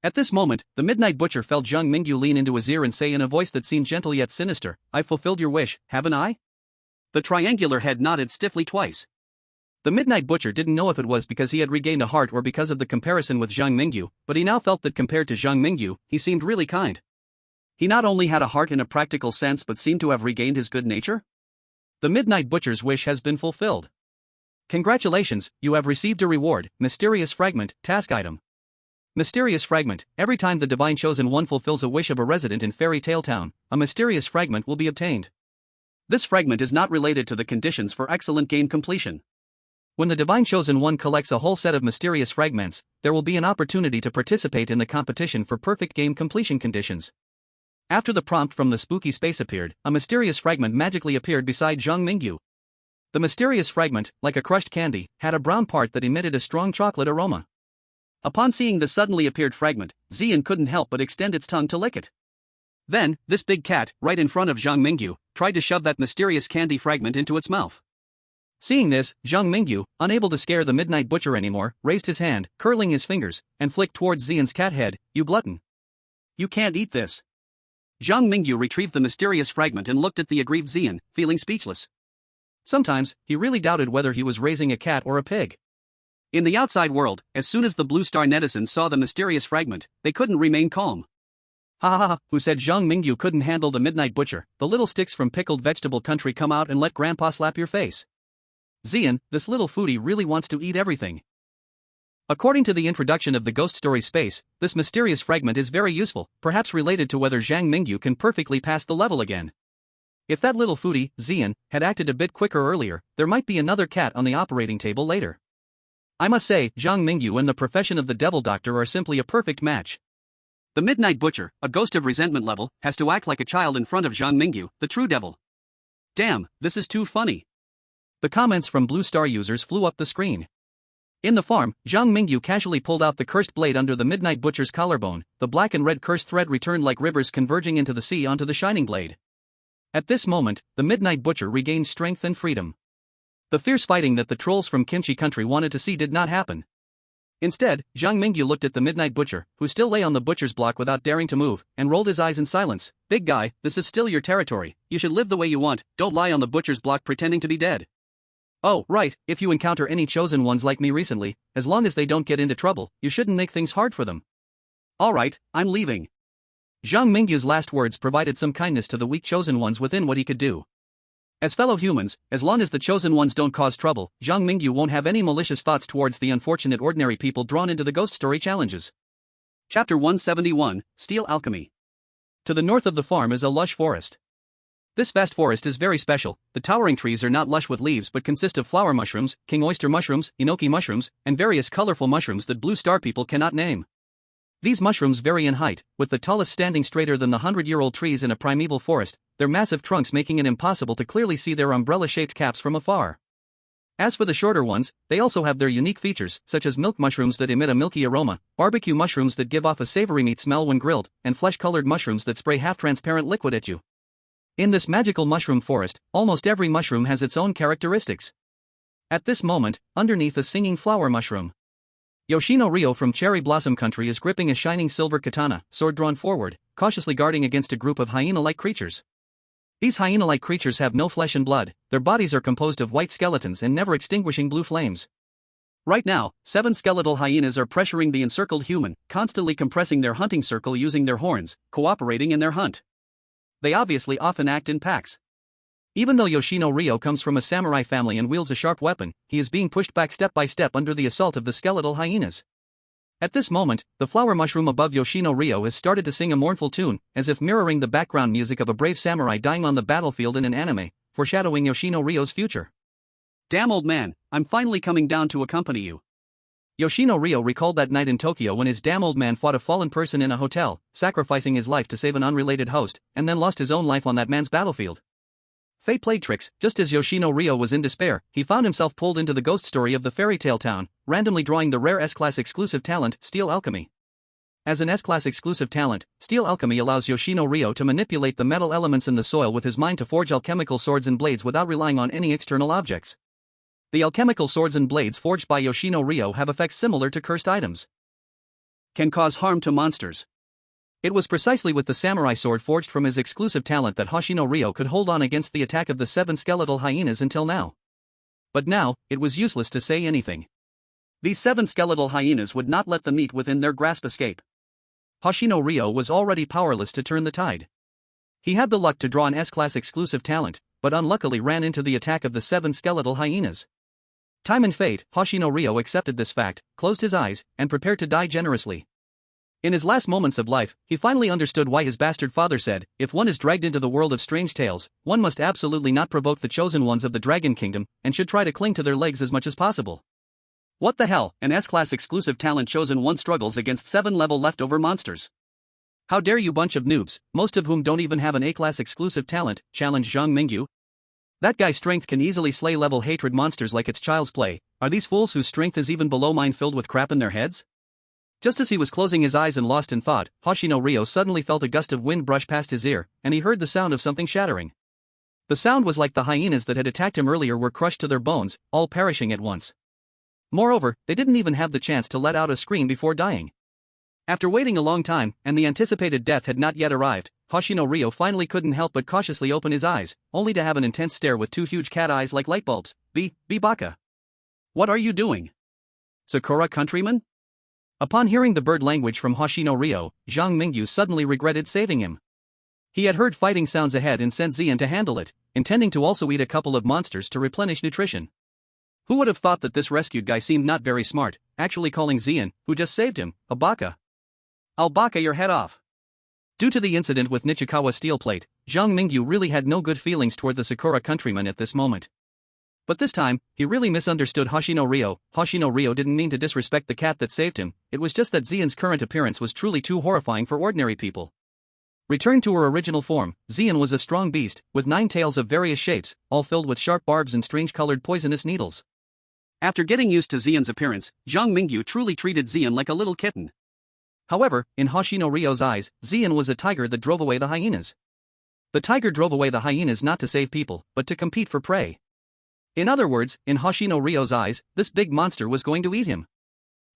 At this moment, the Midnight Butcher felt Zhang Mingyu lean into his ear and say in a voice that seemed gentle yet sinister, "I've fulfilled your wish, haven't I?" The triangular head nodded stiffly twice. The Midnight Butcher didn't know if it was because he had regained a heart or because of the comparison with Zhang Mingyu, but he now felt that compared to Zhang Mingyu, he seemed really kind. He not only had a heart in a practical sense but seemed to have regained his good nature? The Midnight Butcher's wish has been fulfilled. Congratulations, you have received a reward, Mysterious Fragment, Task Item. Mysterious Fragment. Every time the Divine Chosen One fulfills a wish of a resident in Fairy Tale Town, a mysterious fragment will be obtained. This fragment is not related to the conditions for excellent game completion. When the Divine Chosen One collects a whole set of mysterious fragments, there will be an opportunity to participate in the competition for perfect game completion conditions. After the prompt from the spooky space appeared, a mysterious fragment magically appeared beside Zhang Mingyu. The mysterious fragment, like a crushed candy, had a brown part that emitted a strong chocolate aroma. Upon seeing the suddenly appeared fragment, Xian couldn't help but extend its tongue to lick it. Then, this big cat, right in front of Zhang Mingyu, tried to shove that mysterious candy fragment into its mouth. Seeing this, Zhang Mingyu, unable to scare the Midnight Butcher anymore, raised his hand, curling his fingers, and flicked towards Xian's cat head. "You glutton. You can't eat this." Zhang Mingyu retrieved the mysterious fragment and looked at the aggrieved Xian, feeling speechless. Sometimes, he really doubted whether he was raising a cat or a pig. In the outside world, as soon as the Blue Star netizens saw the mysterious fragment, they couldn't remain calm. Ha ha ha, who said Zhang Mingyu couldn't handle the midnight butcher? The little sticks from pickled vegetable country come out and let grandpa slap your face. Zian, this little foodie really wants to eat everything. According to the introduction of the ghost story space, this mysterious fragment is very useful, perhaps related to whether Zhang Mingyu can perfectly pass the level again. If that little foodie, Zian, had acted a bit quicker earlier, there might be another cat on the operating table later. I must say, Zhang Mingyu and the profession of the devil doctor are simply a perfect match. The midnight butcher, a ghost of resentment level, has to act like a child in front of Zhang Mingyu, the true devil. Damn, this is too funny. The comments from Blue Star users flew up the screen. In the farm, Zhang Mingyu casually pulled out the cursed blade under the midnight butcher's collarbone. The black and red cursed thread returned like rivers converging into the sea onto the shining blade. At this moment, the midnight butcher regained strength and freedom. The fierce fighting that the trolls from Kimchi country wanted to see did not happen. Instead, Zhang Mingyu looked at the midnight butcher, who still lay on the butcher's block without daring to move, and rolled his eyes in silence. Big guy, this is still your territory. You should live the way you want, don't lie on the butcher's block pretending to be dead. Oh, right, if you encounter any chosen ones like me recently, as long as they don't get into trouble, you shouldn't make things hard for them. Alright, I'm leaving. Zhang Mingyu's last words provided some kindness to the weak chosen ones within what he could do. As fellow humans, as long as the chosen ones don't cause trouble, Zhang Mingyu won't have any malicious thoughts towards the unfortunate ordinary people drawn into the ghost story challenges. Chapter 171, Steel Alchemy. To the north of the farm is a lush forest. This vast forest is very special. The towering trees are not lush with leaves but consist of flower mushrooms, king oyster mushrooms, enoki mushrooms, and various colorful mushrooms that Blue Star people cannot name. These mushrooms vary in height, with the tallest standing straighter than the 100-year-old trees in a primeval forest, their massive trunks making it impossible to clearly see their umbrella-shaped caps from afar. As for the shorter ones, they also have their unique features, such as milk mushrooms that emit a milky aroma, barbecue mushrooms that give off a savory meat smell when grilled, and flesh-colored mushrooms that spray half-transparent liquid at you. In this magical mushroom forest, almost every mushroom has its own characteristics. At this moment, underneath a singing flower mushroom, Yoshino Ryo from Cherry Blossom Country is gripping a shining silver katana, sword drawn forward, cautiously guarding against a group of hyena-like creatures. These hyena-like creatures have no flesh and blood, their bodies are composed of white skeletons and never-extinguishing blue flames. Right now, 7 skeletal hyenas are pressuring the encircled human, constantly compressing their hunting circle using their horns, cooperating in their hunt. They obviously often act in packs. Even though Yoshino Ryo comes from a samurai family and wields a sharp weapon, he is being pushed back step by step under the assault of the skeletal hyenas. At this moment, the flower mushroom above Yoshino Ryo has started to sing a mournful tune, as if mirroring the background music of a brave samurai dying on the battlefield in an anime, foreshadowing Yoshino Ryo's future. Damn old man, I'm finally coming down to accompany you. Yoshino Ryo recalled that night in Tokyo when his damn old man fought a fallen person in a hotel, sacrificing his life to save an unrelated host, and then lost his own life on that man's battlefield. Fate played tricks. Just as Yoshino Ryo was in despair, he found himself pulled into the ghost story of the fairy tale town, randomly drawing the rare S-Class exclusive talent, Steel Alchemy. As an S-Class exclusive talent, Steel Alchemy allows Yoshino Ryo to manipulate the metal elements in the soil with his mind to forge alchemical swords and blades without relying on any external objects. The alchemical swords and blades forged by Yoshino Ryo have effects similar to cursed items. Can cause harm to monsters. It was precisely with the samurai sword forged from his exclusive talent that Hoshino Ryo could hold on against the attack of the 7 skeletal hyenas until now. But now, it was useless to say anything. These 7 skeletal hyenas would not let the meat within their grasp escape. Hoshino Ryo was already powerless to turn the tide. He had the luck to draw an S-Class exclusive talent, but unluckily ran into the attack of the 7 skeletal hyenas. Time and fate, Hoshino Ryo accepted this fact, closed his eyes, and prepared to die generously. In his last moments of life, he finally understood why his bastard father said, if one is dragged into the world of strange tales, one must absolutely not provoke the chosen ones of the Dragon Kingdom, and should try to cling to their legs as much as possible. What the hell, an S-Class exclusive talent chosen one struggles against 7 level leftover monsters. How dare you bunch of noobs, most of whom don't even have an A-Class exclusive talent, challenge Zhang Mingyu. That guy's strength can easily slay level hatred monsters like it's child's play. Are these fools whose strength is even below mine filled with crap in their heads? Just as he was closing his eyes and lost in thought, Hoshino Ryo suddenly felt a gust of wind brush past his ear, and he heard the sound of something shattering. The sound was like the hyenas that had attacked him earlier were crushed to their bones, all perishing at once. Moreover, they didn't even have the chance to let out a scream before dying. After waiting a long time, and the anticipated death had not yet arrived, Hoshino Ryo finally couldn't help but cautiously open his eyes, only to have an intense stare with 2 huge cat eyes like light bulbs. Be baka. What are you doing? Sakura countryman? Upon hearing the bird language from Hoshino Ryo, Zhang Mingyu suddenly regretted saving him. He had heard fighting sounds ahead and sent Xian to handle it, intending to also eat a couple of monsters to replenish nutrition. Who would have thought that this rescued guy seemed not very smart, actually calling Xian, who just saved him, a baka? I'll baka your head off. Due to the incident with Nichikawa steel plate, Zhang Mingyu really had no good feelings toward the Sakura countryman at this moment. But this time, he really misunderstood Hoshino Ryo. Hoshino Ryo didn't mean to disrespect the cat that saved him, it was just that Xian's current appearance was truly too horrifying for ordinary people. Returned to her original form, Xian was a strong beast, with 9 tails of various shapes, all filled with sharp barbs and strange-colored poisonous needles. After getting used to Xian's appearance, Zhang Mingyu truly treated Xian like a little kitten. However, in Hoshino Ryo's eyes, Xian was a tiger that drove away the hyenas. The tiger drove away the hyenas not to save people, but to compete for prey. In other words, in Hoshino Ryo's eyes, this big monster was going to eat him.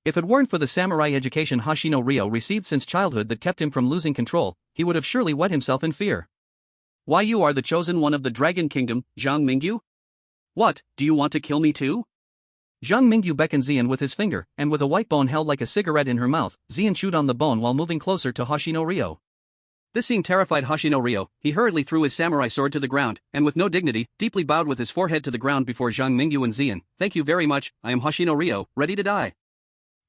If it weren't for the samurai education Hoshino Ryo received since childhood that kept him from losing control, he would have surely wet himself in fear. Why, you are the chosen one of the Dragon Kingdom, Zhang Mingyu? What, do you want to kill me too? Zhang Mingyu beckoned Xian with his finger, and with a white bone held like a cigarette in her mouth, Xian chewed on the bone while moving closer to Hoshino Ryo. This scene terrified Hoshino Ryo. He hurriedly threw his samurai sword to the ground, and with no dignity, deeply bowed with his forehead to the ground before Zhang Mingyu and Xian. Thank you very much, I am Hoshino Ryo, ready to die.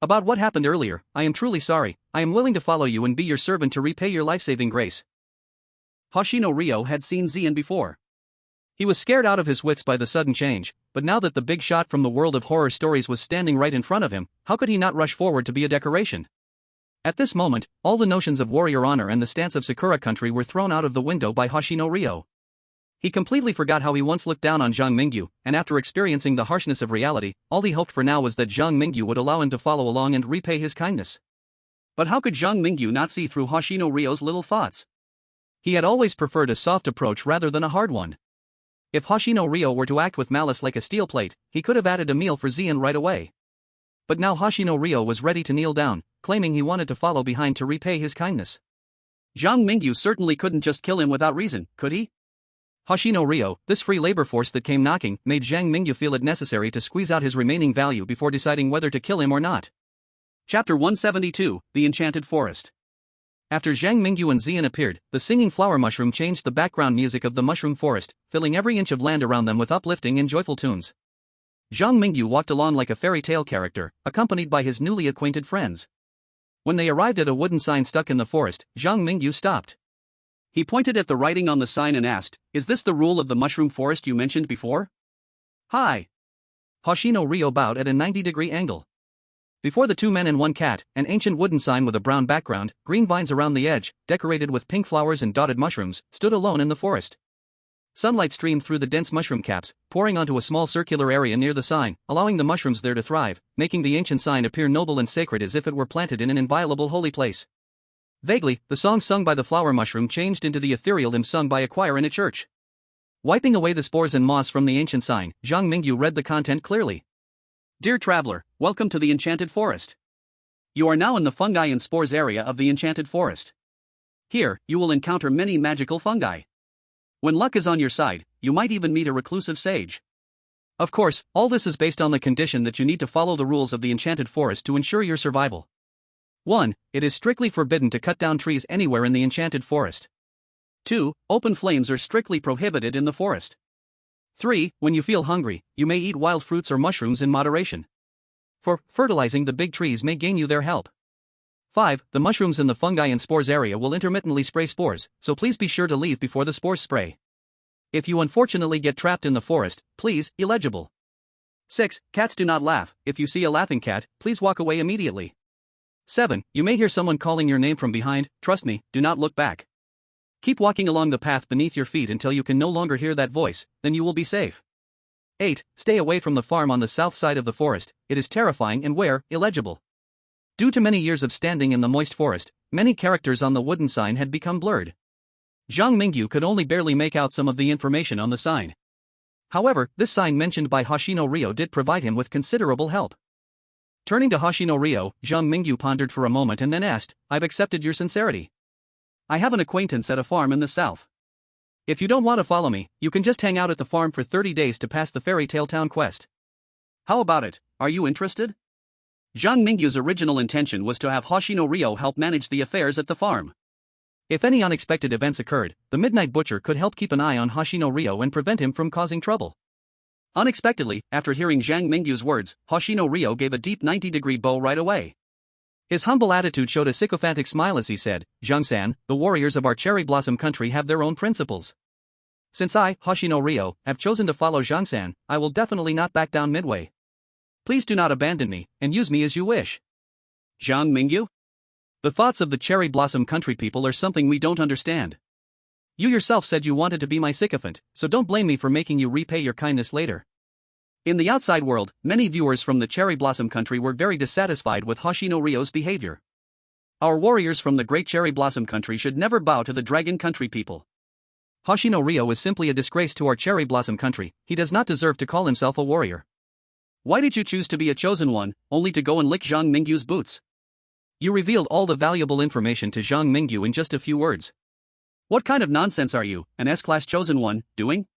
About what happened earlier, I am truly sorry. I am willing to follow you and be your servant to repay your life-saving grace. Hoshino Ryo had seen Xian before. He was scared out of his wits by the sudden change, but now that the big shot from the world of horror stories was standing right in front of him, how could he not rush forward to be a decoration? At this moment, all the notions of warrior honor and the stance of Sakura country were thrown out of the window by Hoshino Ryo. He completely forgot how he once looked down on Zhang Mingyu, and after experiencing the harshness of reality, all he hoped for now was that Zhang Mingyu would allow him to follow along and repay his kindness. But how could Zhang Mingyu not see through Hoshino Ryo's little thoughts? He had always preferred a soft approach rather than a hard one. If Hoshino Ryo were to act with malice like a steel plate, he could have added a meal for Xian right away. But now Hoshino Ryo was ready to kneel down, claiming he wanted to follow behind to repay his kindness. Zhang Mingyu certainly couldn't just kill him without reason, could he? Hoshino Ryo, this free labor force that came knocking, made Zhang Mingyu feel it necessary to squeeze out his remaining value before deciding whether to kill him or not. Chapter 172, The Enchanted Forest. After Zhang Mingyu and Xian appeared, the singing flower mushroom changed the background music of the mushroom forest, filling every inch of land around them with uplifting and joyful tunes. Zhang Mingyu walked along like a fairy tale character, accompanied by his newly acquainted friends. When they arrived at a wooden sign stuck in the forest, Zhang Mingyu stopped. He pointed at the writing on the sign and asked, "Is this the rule of the mushroom forest you mentioned before?" "Hi." Hoshino Ryo bowed at a 90-degree angle. Before the 2 men and 1 cat, an ancient wooden sign with a brown background, green vines around the edge, decorated with pink flowers and dotted mushrooms, stood alone in the forest. Sunlight streamed through the dense mushroom caps, pouring onto a small circular area near the sign, allowing the mushrooms there to thrive, making the ancient sign appear noble and sacred as if it were planted in an inviolable holy place. Vaguely, the song sung by the flower mushroom changed into the ethereal hymn sung by a choir in a church. Wiping away the spores and moss from the ancient sign, Zhang Mingyu read the content clearly. Dear traveler, welcome to the Enchanted Forest. You are now in the fungi and spores area of the Enchanted Forest. Here, you will encounter many magical fungi. When luck is on your side, you might even meet a reclusive sage. Of course, all this is based on the condition that you need to follow the rules of the Enchanted Forest to ensure your survival. 1. It is strictly forbidden to cut down trees anywhere in the Enchanted Forest. 2. Open flames are strictly prohibited in the forest. 3. When you feel hungry, you may eat wild fruits or mushrooms in moderation. 4. Fertilizing the big trees may gain you their help. 5. The mushrooms in the fungi and spores area will intermittently spray spores, so please be sure to leave before the spores spray. If you unfortunately get trapped in the forest, please, illegible. 6. Cats do not laugh. If you see a laughing cat, please walk away immediately. 7. You may hear someone calling your name from behind. Trust me, do not look back. Keep walking along the path beneath your feet until you can no longer hear that voice, then you will be safe. 8. Stay away from the farm on the south side of the forest, it is terrifying and illegible. Due to many years of standing in the moist forest, many characters on the wooden sign had become blurred. Zhang Mingyu could only barely make out some of the information on the sign. However, this sign mentioned by Hoshino Ryo did provide him with considerable help. Turning to Hoshino Ryo, Zhang Mingyu pondered for a moment and then asked, "I've accepted your sincerity. I have an acquaintance at a farm in the south. If you don't want to follow me, you can just hang out at the farm for 30 days to pass the fairy tale town quest. How about it, are you interested?" Zhang Mingyu's original intention was to have Hoshino Ryo help manage the affairs at the farm. If any unexpected events occurred, the Midnight Butcher could help keep an eye on Hoshino Ryo and prevent him from causing trouble. Unexpectedly, after hearing Zhang Mingyu's words, Hoshino Ryo gave a deep 90-degree bow right away. His humble attitude showed a sycophantic smile as he said, "Zhang-san, the warriors of our cherry blossom country have their own principles. Since I, Hoshino Ryo, have chosen to follow Zhang-san, I will definitely not back down midway. Please do not abandon me, and use me as you wish." Zhang Mingyu? The thoughts of the cherry blossom country people are something we don't understand. You yourself said you wanted to be my sycophant, so don't blame me for making you repay your kindness later. In the outside world, many viewers from the cherry blossom country were very dissatisfied with Hoshino Ryo's behavior. Our warriors from the great cherry blossom country should never bow to the dragon country people. Hoshino Ryo is simply a disgrace to our cherry blossom country, he does not deserve to call himself a warrior. Why did you choose to be a chosen one, only to go and lick Zhang Mingyu's boots? You revealed all the valuable information to Zhang Mingyu in just a few words. What kind of nonsense are you, an S-class chosen one, doing?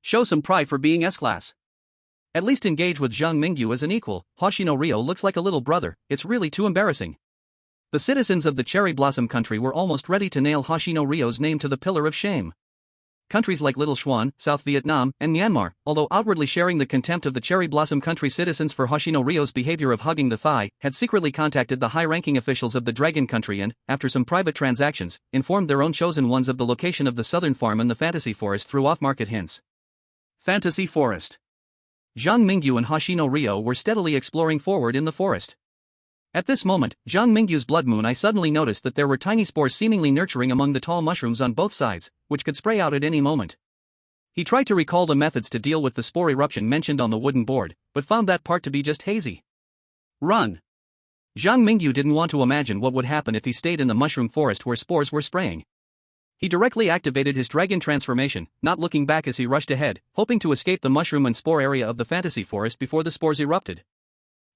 Show some pride for being S-class. At least engage with Zhang Mingyu as an equal. Hoshino Ryo looks like a little brother, it's really too embarrassing. The citizens of the cherry blossom country were almost ready to nail Hoshino Ryo's name to the pillar of shame. Countries like Little Xuan, South Vietnam, and Myanmar, although outwardly sharing the contempt of the cherry blossom country citizens for Hoshino Ryo's behavior of hugging the thigh, had secretly contacted the high-ranking officials of the dragon country and, after some private transactions, informed their own chosen ones of the location of the southern farm and the fantasy forest through off-market hints. Fantasy forest. Zhang Mingyu and Hoshino Ryo were steadily exploring forward in the forest. At this moment, Zhang Mingyu's blood moon eye suddenly noticed that there were tiny spores seemingly nurturing among the tall mushrooms on both sides, which could spray out at any moment. He tried to recall the methods to deal with the spore eruption mentioned on the wooden board, but found that part to be just hazy. Run! Zhang Mingyu didn't want to imagine what would happen if he stayed in the mushroom forest where spores were spraying. He directly activated his dragon transformation, not looking back as he rushed ahead, hoping to escape the mushroom and spore area of the fantasy forest before the spores erupted.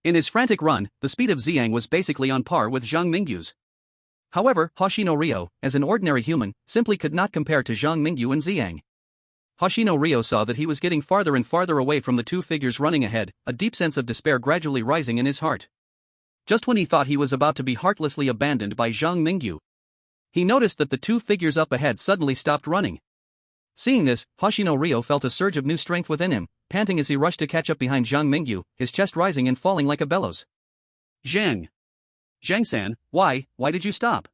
In his frantic run, the speed of Xiang was basically on par with Zhang Mingyu's. However, Hoshino Ryo, as an ordinary human, simply could not compare to Zhang Mingyu and Xiang. Hoshino Ryo saw that he was getting farther and farther away from the two figures running ahead, a deep sense of despair gradually rising in his heart. Just when he thought he was about to be heartlessly abandoned by Zhang Mingyu, he noticed that the two figures up ahead suddenly stopped running. Seeing this, Hoshino Ryo felt a surge of new strength within him, panting as he rushed to catch up behind Zhang Mingyu, his chest rising and falling like a bellows. Zhang! Zhang-san, why did you stop?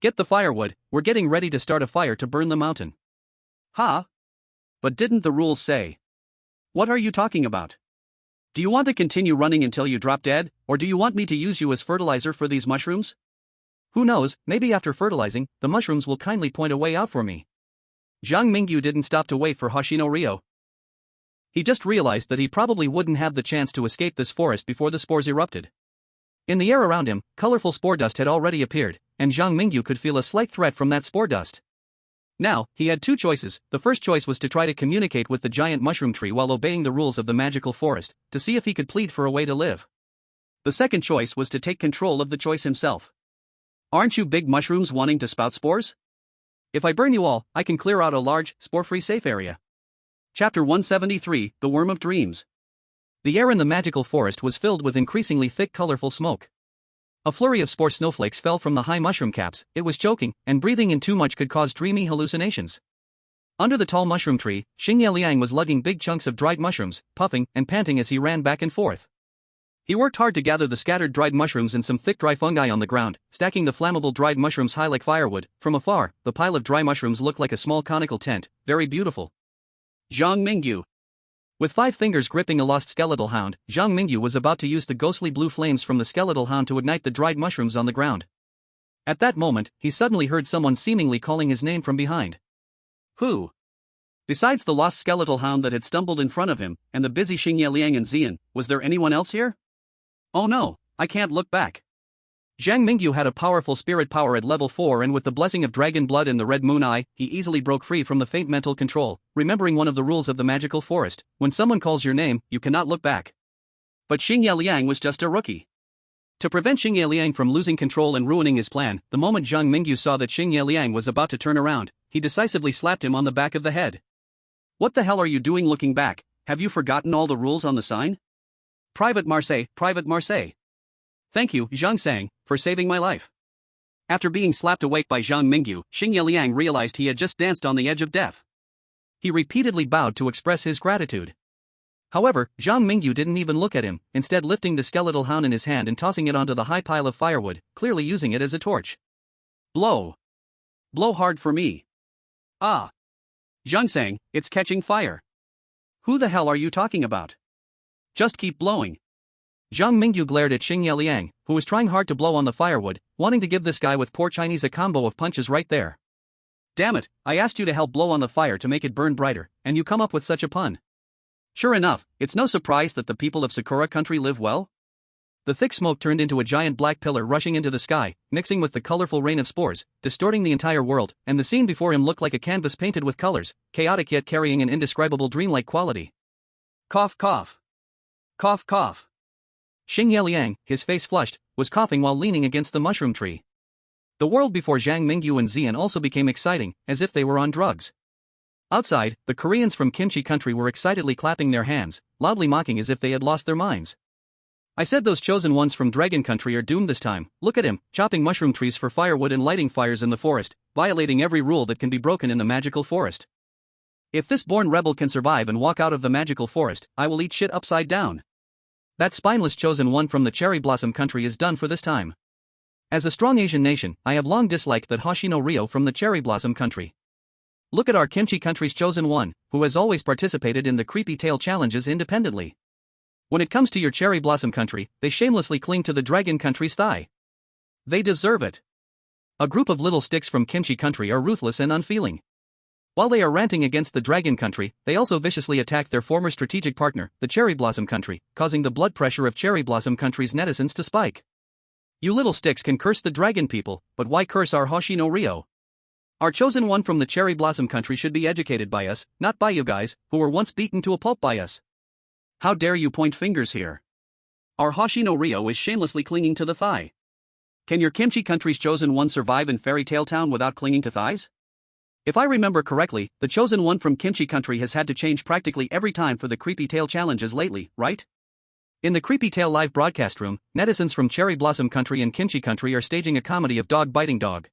Get the firewood, we're getting ready to start a fire to burn the mountain. Ha? But didn't the rules say? What are you talking about? Do you want to continue running until you drop dead, or do you want me to use you as fertilizer for these mushrooms? Who knows, maybe after fertilizing, the mushrooms will kindly point a way out for me. Zhang Mingyu didn't stop to wait for Hoshino Ryo. He just realized that he probably wouldn't have the chance to escape this forest before the spores erupted. In the air around him, colorful spore dust had already appeared, and Zhang Mingyu could feel a slight threat from that spore dust. Now, he had two choices. The first choice was to try to communicate with the giant mushroom tree while obeying the rules of the magical forest, to see if he could plead for a way to live. The second choice was to take control of the choice himself. Aren't you big mushrooms wanting to spout spores? If I burn you all, I can clear out a large, spore-free safe area. Chapter 173, The Worm of Dreams. The air in the magical forest was filled with increasingly thick colorful smoke. A flurry of spore snowflakes fell from the high mushroom caps, it was choking, and breathing in too much could cause dreamy hallucinations. Under the tall mushroom tree, Xingye Liang was lugging big chunks of dried mushrooms, puffing and panting as he ran back and forth. He worked hard to gather the scattered dried mushrooms and some thick dry fungi on the ground, stacking the flammable dried mushrooms high like firewood. From afar, the pile of dry mushrooms looked like a small conical tent, very beautiful. Zhang Mingyu. With 5 fingers gripping a lost skeletal hound, Zhang Mingyu was about to use the ghostly blue flames from the skeletal hound to ignite the dried mushrooms on the ground. At that moment, he suddenly heard someone seemingly calling his name from behind. Who? Besides the lost skeletal hound that had stumbled in front of him, and the busy Xingye Liang and Xian, was there anyone else here? Oh no, I can't look back. Zhang Mingyu had a powerful spirit power at level 4, and with the blessing of dragon blood and the red moon eye, he easily broke free from the faint mental control, remembering one of the rules of the magical forest: when someone calls your name, you cannot look back. But Xingye Liang was just a rookie. To prevent Xingye Liang from losing control and ruining his plan, the moment Zhang Mingyu saw that Xingye Liang was about to turn around, he decisively slapped him on the back of the head. What the hell are you doing looking back? Have you forgotten all the rules on the sign? Private Marseille, Private Marseille. Thank you, Zhang Sang, for saving my life. After being slapped awake by Zhang Mingyu, Xing Liang realized he had just danced on the edge of death. He repeatedly bowed to express his gratitude. However, Zhang Mingyu didn't even look at him, instead lifting the skeletal hound in his hand and tossing it onto the high pile of firewood, clearly using it as a torch. Blow. Blow hard for me. Ah. Zhang Sang, it's catching fire. Who the hell are you talking about? Just keep blowing. Zhang Mingyu glared at Xing Liang, who was trying hard to blow on the firewood, wanting to give this guy with poor Chinese a combo of punches right there. Damn it, I asked you to help blow on the fire to make it burn brighter, and you come up with such a pun. Sure enough, it's no surprise that the people of Sakura country live well. The thick smoke turned into a giant black pillar rushing into the sky, mixing with the colorful rain of spores, distorting the entire world, and the scene before him looked like a canvas painted with colors, chaotic yet carrying an indescribable dreamlike quality. Cough cough. Cough cough. Xing Liang, his face flushed, was coughing while leaning against the mushroom tree. The world before Zhang Mingyu and Xian also became exciting, as if they were on drugs. Outside, the Koreans from Kimchi country were excitedly clapping their hands, loudly mocking as if they had lost their minds. I said those chosen ones from Dragon country are doomed this time. Look at him, chopping mushroom trees for firewood and lighting fires in the forest, violating every rule that can be broken in the magical forest. If this born rebel can survive and walk out of the magical forest, I will eat shit upside down. That spineless chosen one from the cherry blossom country is done for this time. As a strong Asian nation, I have long disliked that Hoshino Ryo from the cherry blossom country. Look at our Kimchi country's chosen one, who has always participated in the creepy tale challenges independently. When it comes to your cherry blossom country, they shamelessly cling to the dragon country's thigh. They deserve it. A group of little sticks from Kimchi country are ruthless and unfeeling. While they are ranting against the dragon country, they also viciously attack their former strategic partner, the cherry blossom country, causing the blood pressure of cherry blossom country's netizens to spike. You little sticks can curse the dragon people, but why curse our Hoshino Ryo? Our chosen one from the cherry blossom country should be educated by us, not by you guys, who were once beaten to a pulp by us. How dare you point fingers here? Our Hoshino Ryo is shamelessly clinging to the thigh. Can your Kimchi country's chosen one survive in Fairy Tale Town without clinging to thighs? If I remember correctly, the chosen one from Kimchi country has had to change practically every time for the creepy tale challenges lately, right? In the Creepy Tale live broadcast room, netizens from Cherry Blossom country and Kimchi country are staging a comedy of dog biting dog.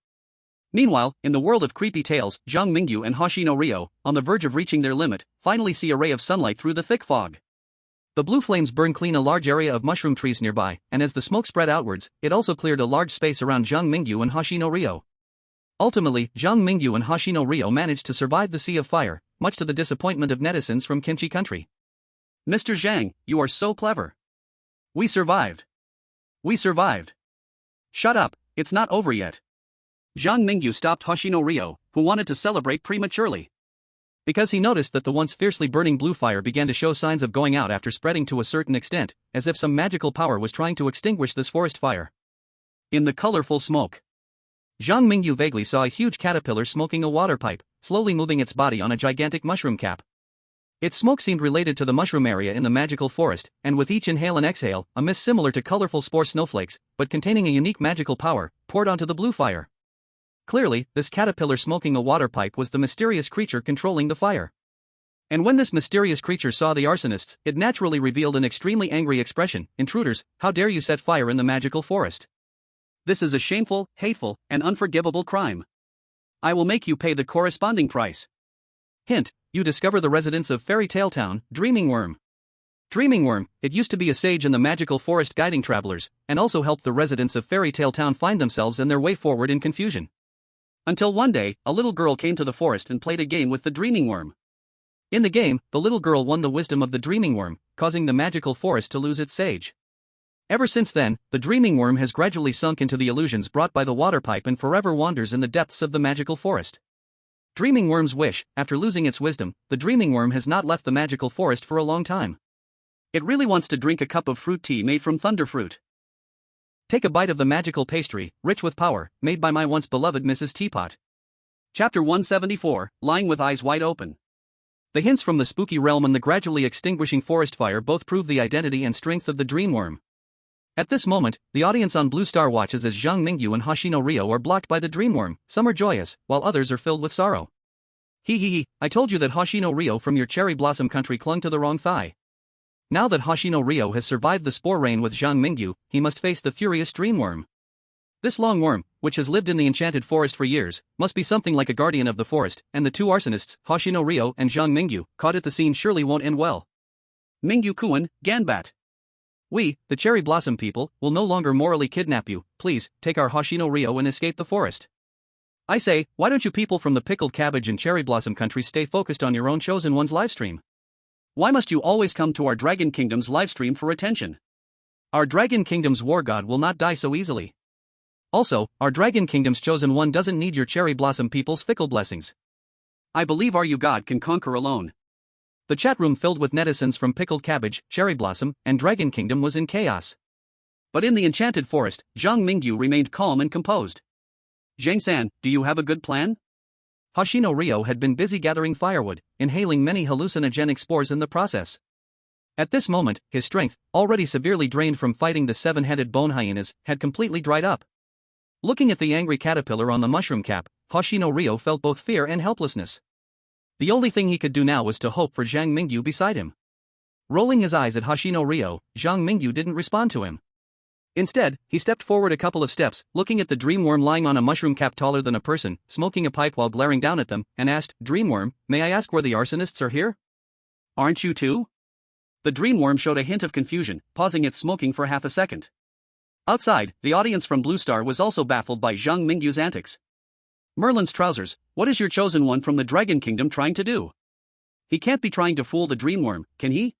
Meanwhile, in the world of creepy tales, Zhang Mingyu and Hoshino Ryo, on the verge of reaching their limit, finally see a ray of sunlight through the thick fog. The blue flames burn clean a large area of mushroom trees nearby, and as the smoke spread outwards, it also cleared a large space around Zhang Mingyu and Hoshino Ryo. Ultimately, Zhang Mingyu and Hoshino Ryo managed to survive the sea of fire, much to the disappointment of netizens from Kimchi country. Mr. Zhang, you are so clever. We survived. We survived. Shut up, it's not over yet. Zhang Mingyu stopped Hoshino Ryo, who wanted to celebrate prematurely. Because he noticed that the once fiercely burning blue fire began to show signs of going out after spreading to a certain extent, as if some magical power was trying to extinguish this forest fire. In the colorful smoke, Zhang Mingyu vaguely saw a huge caterpillar smoking a water pipe, slowly moving its body on a gigantic mushroom cap. Its smoke seemed related to the mushroom area in the magical forest, and with each inhale and exhale, a mist similar to colorful spore snowflakes, but containing a unique magical power, poured onto the blue fire. Clearly, this caterpillar smoking a water pipe was the mysterious creature controlling the fire. And when this mysterious creature saw the arsonists, it naturally revealed an extremely angry expression. Intruders, how dare you set fire in the magical forest? This is a shameful, hateful, and unforgivable crime. I will make you pay the corresponding price. Hint, you discover the residents of Fairy Tale Town, Dreaming Worm. Dreaming Worm, it used to be a sage in the magical forest guiding travelers, and also helped the residents of Fairy Tale Town find themselves and their way forward in confusion. Until one day, a little girl came to the forest and played a game with the Dreaming Worm. In the game, the little girl won the wisdom of the Dreaming Worm, causing the magical forest to lose its sage. Ever since then, the Dreaming Worm has gradually sunk into the illusions brought by the water pipe and forever wanders in the depths of the magical forest. Dreaming Worm's wish, after losing its wisdom, the Dreaming Worm has not left the magical forest for a long time. It really wants to drink a cup of fruit tea made from thunder fruit. Take a bite of the magical pastry, rich with power, made by my once beloved Mrs. Teapot. Chapter 174, Lying with Eyes Wide Open. The hints from the spooky realm and the gradually extinguishing forest fire both prove the identity and strength of the Dream Worm. At this moment, the audience on Blue Star watches as Zhang Mingyu and Hoshino Ryo are blocked by the Dream Worm. Some are joyous, while others are filled with sorrow. He, I told you that Hoshino Ryo from your Cherry Blossom country clung to the wrong thigh. Now that Hoshino Ryo has survived the spore rain with Zhang Mingyu, he must face the furious dreamworm. This long worm, which has lived in the enchanted forest for years, must be something like a guardian of the forest, and the two arsonists, Hoshino Ryo and Zhang Mingyu, caught at the scene surely won't end well. Mingyu-kun, Ganbat. We, the cherry blossom people, will no longer morally kidnap you. Please, take our Hoshino Ryo and escape the forest. I say, why don't you people from the pickled cabbage and cherry blossom country stay focused on your own chosen one's livestream? Why must you always come to our Dragon Kingdom's livestream for attention? Our Dragon Kingdom's war god will not die so easily. Also, our Dragon Kingdom's chosen one doesn't need your cherry blossom people's fickle blessings. I believe our you god can conquer alone. The chat room filled with netizens from Pickled Cabbage, Cherry Blossom, and Dragon Kingdom was in chaos. But in the enchanted forest, Zhang Mingyu remained calm and composed. Zhang-san, do you have a good plan? Hoshino Ryo had been busy gathering firewood, inhaling many hallucinogenic spores in the process. At this moment, his strength, already severely drained from fighting the seven-headed bone hyenas, had completely dried up. Looking at the angry caterpillar on the mushroom cap, Hoshino Ryo felt both fear and helplessness. The only thing he could do now was to hope for Zhang Mingyu beside him. Rolling his eyes at Hoshino Ryo, Zhang Mingyu didn't respond to him. Instead, he stepped forward a couple of steps, looking at the dreamworm lying on a mushroom cap taller than a person, smoking a pipe while glaring down at them, and asked, "Dreamworm, may I ask where the arsonists are here?" "Aren't you too?" The dreamworm showed a hint of confusion, pausing its smoking for half a second. Outside, the audience from Blue Star was also baffled by Zhang Mingyu's antics. "Merlin's trousers, what is your chosen one from the Dragon Kingdom trying to do? He can't be trying to fool the dreamworm, can he?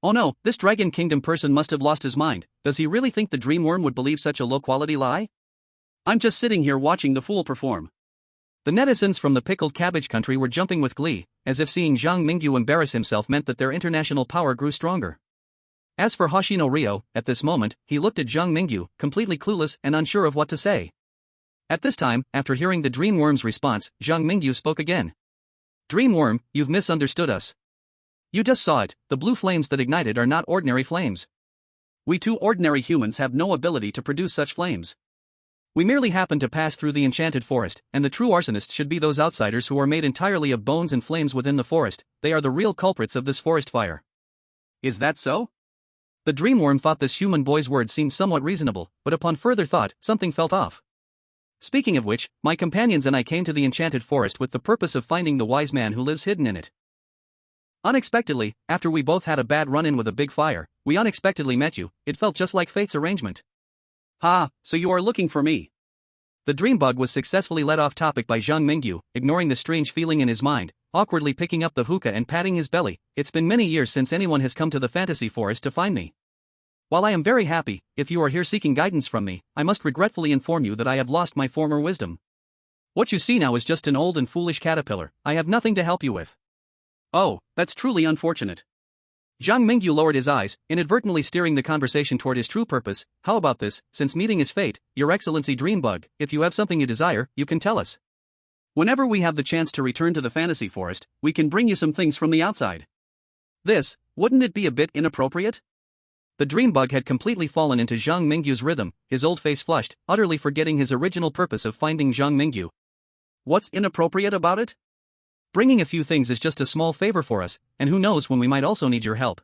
Oh no, this Dragon Kingdom person must have lost his mind. Does he really think the dreamworm would believe such a low-quality lie? I'm just sitting here watching the fool perform." The netizens from the pickled cabbage country were jumping with glee, as if seeing Zhang Mingyu embarrass himself meant that their international power grew stronger. As for Hoshino Ryo, at this moment, he looked at Zhang Mingyu, completely clueless and unsure of what to say. At this time, after hearing the dreamworm's response, Zhang Mingyu spoke again. "Dreamworm, you've misunderstood us. You just saw it, the blue flames that ignited are not ordinary flames. We two ordinary humans have no ability to produce such flames. We merely happen to pass through the enchanted forest, and the true arsonists should be those outsiders who are made entirely of bones and flames within the forest. They are the real culprits of this forest fire." "Is that so?" The dreamworm thought this human boy's words seemed somewhat reasonable, but upon further thought, something felt off. "Speaking of which, my companions and I came to the enchanted forest with the purpose of finding the wise man who lives hidden in it. Unexpectedly, after we both had a bad run-in with a big fire, we unexpectedly met you. It felt just like fate's arrangement." "Ha, so you are looking for me." The dream bug was successfully led off topic by Zhang Mingyu, ignoring the strange feeling in his mind, awkwardly picking up the hookah and patting his belly. "It's been many years since anyone has come to the fantasy forest to find me. While I am very happy, if you are here seeking guidance from me, I must regretfully inform you that I have lost my former wisdom. What you see now is just an old and foolish caterpillar. I have nothing to help you with." "Oh, that's truly unfortunate." Zhang Mingyu lowered his eyes, inadvertently steering the conversation toward his true purpose. "How about this, since meeting is fate, Your Excellency Dreambug, if you have something you desire, you can tell us. Whenever we have the chance to return to the fantasy forest, we can bring you some things from the outside." Wouldn't it be a bit inappropriate? The dreambug had completely fallen into Zhang Mingyu's rhythm, his old face flushed, utterly forgetting his original purpose of finding Zhang Mingyu. "What's inappropriate about it? Bringing a few things is just a small favor for us, and who knows when we might also need your help."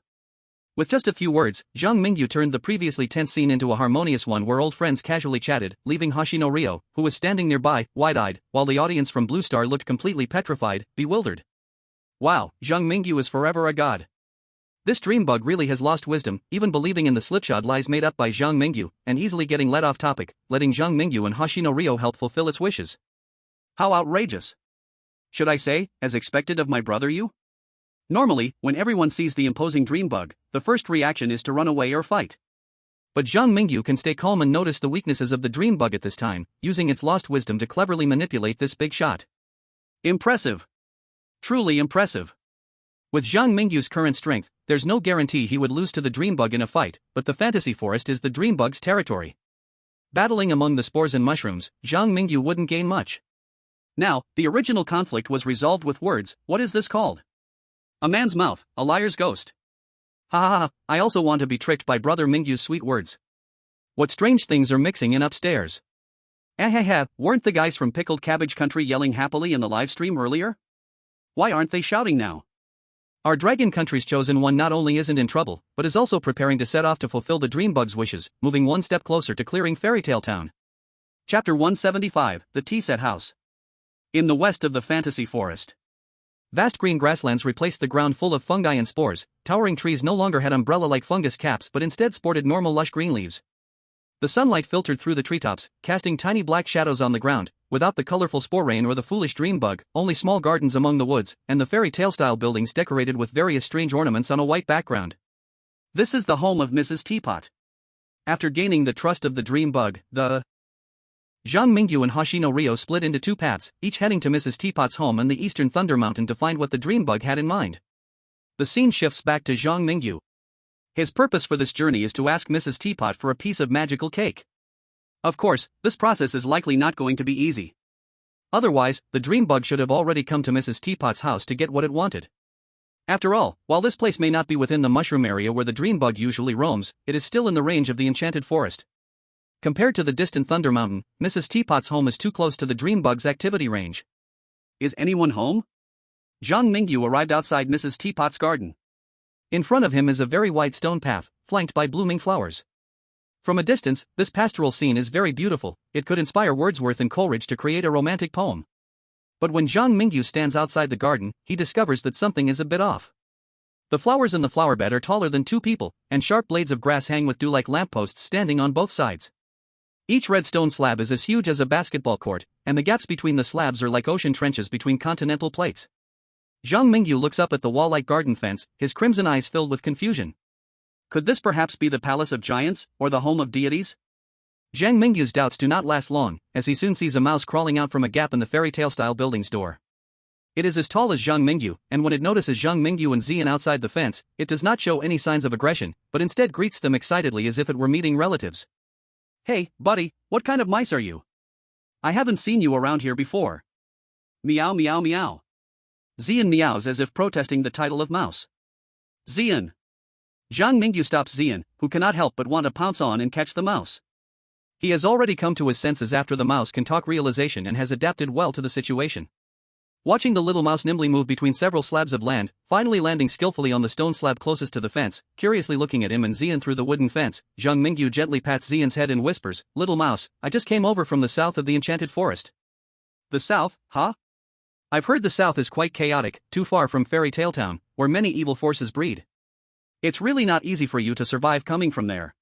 With just a few words, Zhang Mingyu turned the previously tense scene into a harmonious one where old friends casually chatted, leaving Hoshino Ryo, who was standing nearby, wide-eyed, while the audience from Blue Star looked completely petrified, bewildered. Wow, Zhang Mingyu is forever a god. This dreambug really has lost wisdom, even believing in the slipshod lies made up by Zhang Mingyu, and easily getting led off topic, letting Zhang Mingyu and Hoshino Ryo help fulfill its wishes. How outrageous. Should I say, as expected of my brother you? Normally, when everyone sees the imposing dreambug, the first reaction is to run away or fight. But Zhang Mingyu can stay calm and notice the weaknesses of the dreambug at this time, using its lost wisdom to cleverly manipulate this big shot. Impressive. Truly impressive. With Zhang Mingyu's current strength, there's no guarantee he would lose to the dreambug in a fight, but the fantasy forest is the dreambug's territory. Battling among the spores and mushrooms, Zhang Mingyu wouldn't gain much. Now, the original conflict was resolved with words. What is this called? A man's mouth, a liar's ghost. Ha ha ha, I also want to be tricked by brother Mingyu's sweet words. What strange things are mixing in upstairs? Weren't the guys from Pickled Cabbage Country yelling happily in the live stream earlier? Why aren't they shouting now? Our dragon country's chosen one not only isn't in trouble, but is also preparing to set off to fulfill the dream bug's wishes, moving one step closer to clearing Fairy Tale Town. Chapter 175, The Tea Set House. In the west of the fantasy forest. Vast green grasslands replaced the ground full of fungi and spores. Towering trees no longer had umbrella-like fungus caps but instead sported normal lush green leaves. The sunlight filtered through the treetops, casting tiny black shadows on the ground, without the colorful spore rain or the foolish dream bug, only small gardens among the woods, and the fairy tale-style buildings decorated with various strange ornaments on a white background. This is the home of Mrs. Teapot. After gaining the trust of the dream bug, the Zhang Mingyu and Hoshino Ryo split into two paths, each heading to Mrs. Teapot's home in the eastern Thunder Mountain to find what the dream bug had in mind. The scene shifts back to Zhang Mingyu. His purpose for this journey is to ask Mrs. Teapot for a piece of magical cake. Of course, this process is likely not going to be easy. Otherwise, the dream bug should have already come to Mrs. Teapot's house to get what it wanted. After all, while this place may not be within the mushroom area where the dream bug usually roams, it is still in the range of the enchanted forest. Compared to the distant Thunder Mountain, Mrs. Teapot's home is too close to the dream bug's activity range. Is anyone home? Zhang Mingyu arrived outside Mrs. Teapot's garden. In front of him is a very wide stone path, flanked by blooming flowers. From a distance, this pastoral scene is very beautiful. It could inspire Wordsworth and Coleridge to create a romantic poem. But when Zhang Mingyu stands outside the garden, he discovers that something is a bit off. The flowers in the flowerbed are taller than two people, and sharp blades of grass hang with dew-like lampposts standing on both sides. Each red stone slab is as huge as a basketball court, and the gaps between the slabs are like ocean trenches between continental plates. Zhang Mingyu looks up at the wall-like garden fence, his crimson eyes filled with confusion. Could this perhaps be the palace of giants, or the home of deities? Zhang Mingyu's doubts do not last long, as he soon sees a mouse crawling out from a gap in the fairy tale-style building's door. It is as tall as Zhang Mingyu, and when it notices Zhang Mingyu and Zian outside the fence, it does not show any signs of aggression, but instead greets them excitedly as if it were meeting relatives. Hey, buddy, what kind of mice are you? I haven't seen you around here before. Meow meow meow. Zian meows as if protesting the title of mouse. Zian. Zhang Mingyu stops Zian, who cannot help but want to pounce on and catch the mouse. He has already come to his senses after the mouse can talk realization and has adapted well to the situation. Watching the little mouse nimbly move between several slabs of land, finally landing skillfully on the stone slab closest to the fence, curiously looking at him and Zian through the wooden fence, Zhang Mingyu gently pats Zian's head and whispers, "Little mouse, I just came over from the south of the enchanted forest." The south, huh? I've heard the south is quite chaotic, too far from Fairy Tale Town, where many evil forces breed. It's really not easy for you to survive coming from there.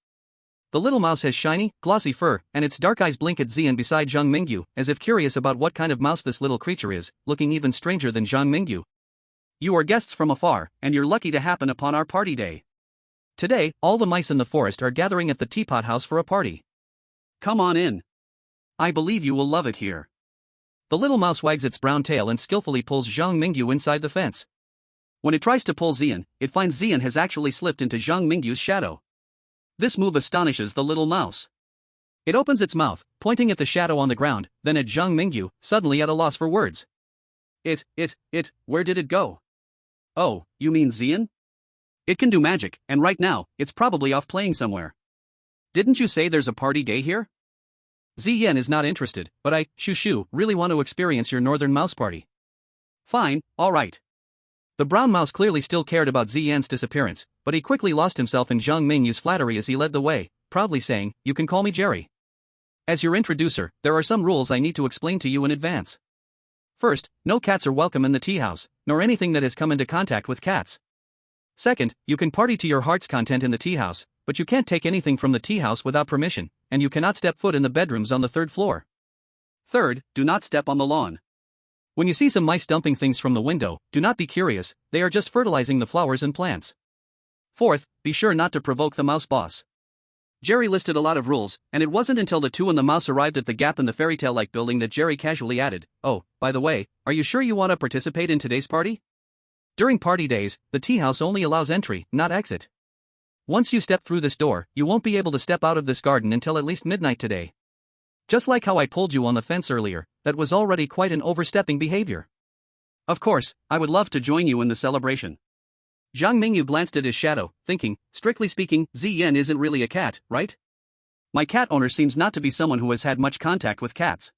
The little mouse has shiny, glossy fur, and its dark eyes blink at Zian beside Zhang Mingyu, as if curious about what kind of mouse this little creature is, looking even stranger than Zhang Mingyu. You are guests from afar, and you're lucky to happen upon our party day. Today, all the mice in the forest are gathering at the Teapot House for a party. Come on in. I believe you will love it here. The little mouse wags its brown tail and skillfully pulls Zhang Mingyu inside the fence. When it tries to pull Zian, it finds Zian has actually slipped into Zhang Mingyu's shadow. This move astonishes the little mouse. It opens its mouth, pointing at the shadow on the ground, then at Zhang Mingyu, suddenly at a loss for words. Where did it go? Oh, you mean Zian? It can do magic, and right now, it's probably off playing somewhere. Didn't you say there's a party day here? Zian is not interested, but I, Shushu, really want to experience your northern mouse party. Fine, alright. The brown mouse clearly still cared about Zian's disappearance, but he quickly lost himself in Zhang Mingyu's flattery as he led the way, proudly saying, "You can call me Jerry. As your introducer, there are some rules I need to explain to you in advance. First, no cats are welcome in the tea house, nor anything that has come into contact with cats. Second, you can party to your heart's content in the tea house, but you can't take anything from the tea house without permission, and you cannot step foot in the bedrooms on the third floor. Third, do not step on the lawn. When you see some mice dumping things from the window, do not be curious, they are just fertilizing the flowers and plants. Fourth, be sure not to provoke the mouse boss." Jerry listed a lot of rules, and it wasn't until the two and the mouse arrived at the gap in the fairy tale-like building that Jerry casually added, "Oh, by the way, are you sure you want to participate in today's party? During party days, the tea house only allows entry, not exit. Once you step through this door, you won't be able to step out of this garden until at least midnight today. Just like how I pulled you on the fence earlier, that was already quite an overstepping behavior. Of course, I would love to join you in the celebration." Zhang Mingyu glanced at his shadow, thinking, strictly speaking, Zian isn't really a cat, right? My cat owner seems not to be someone who has had much contact with cats.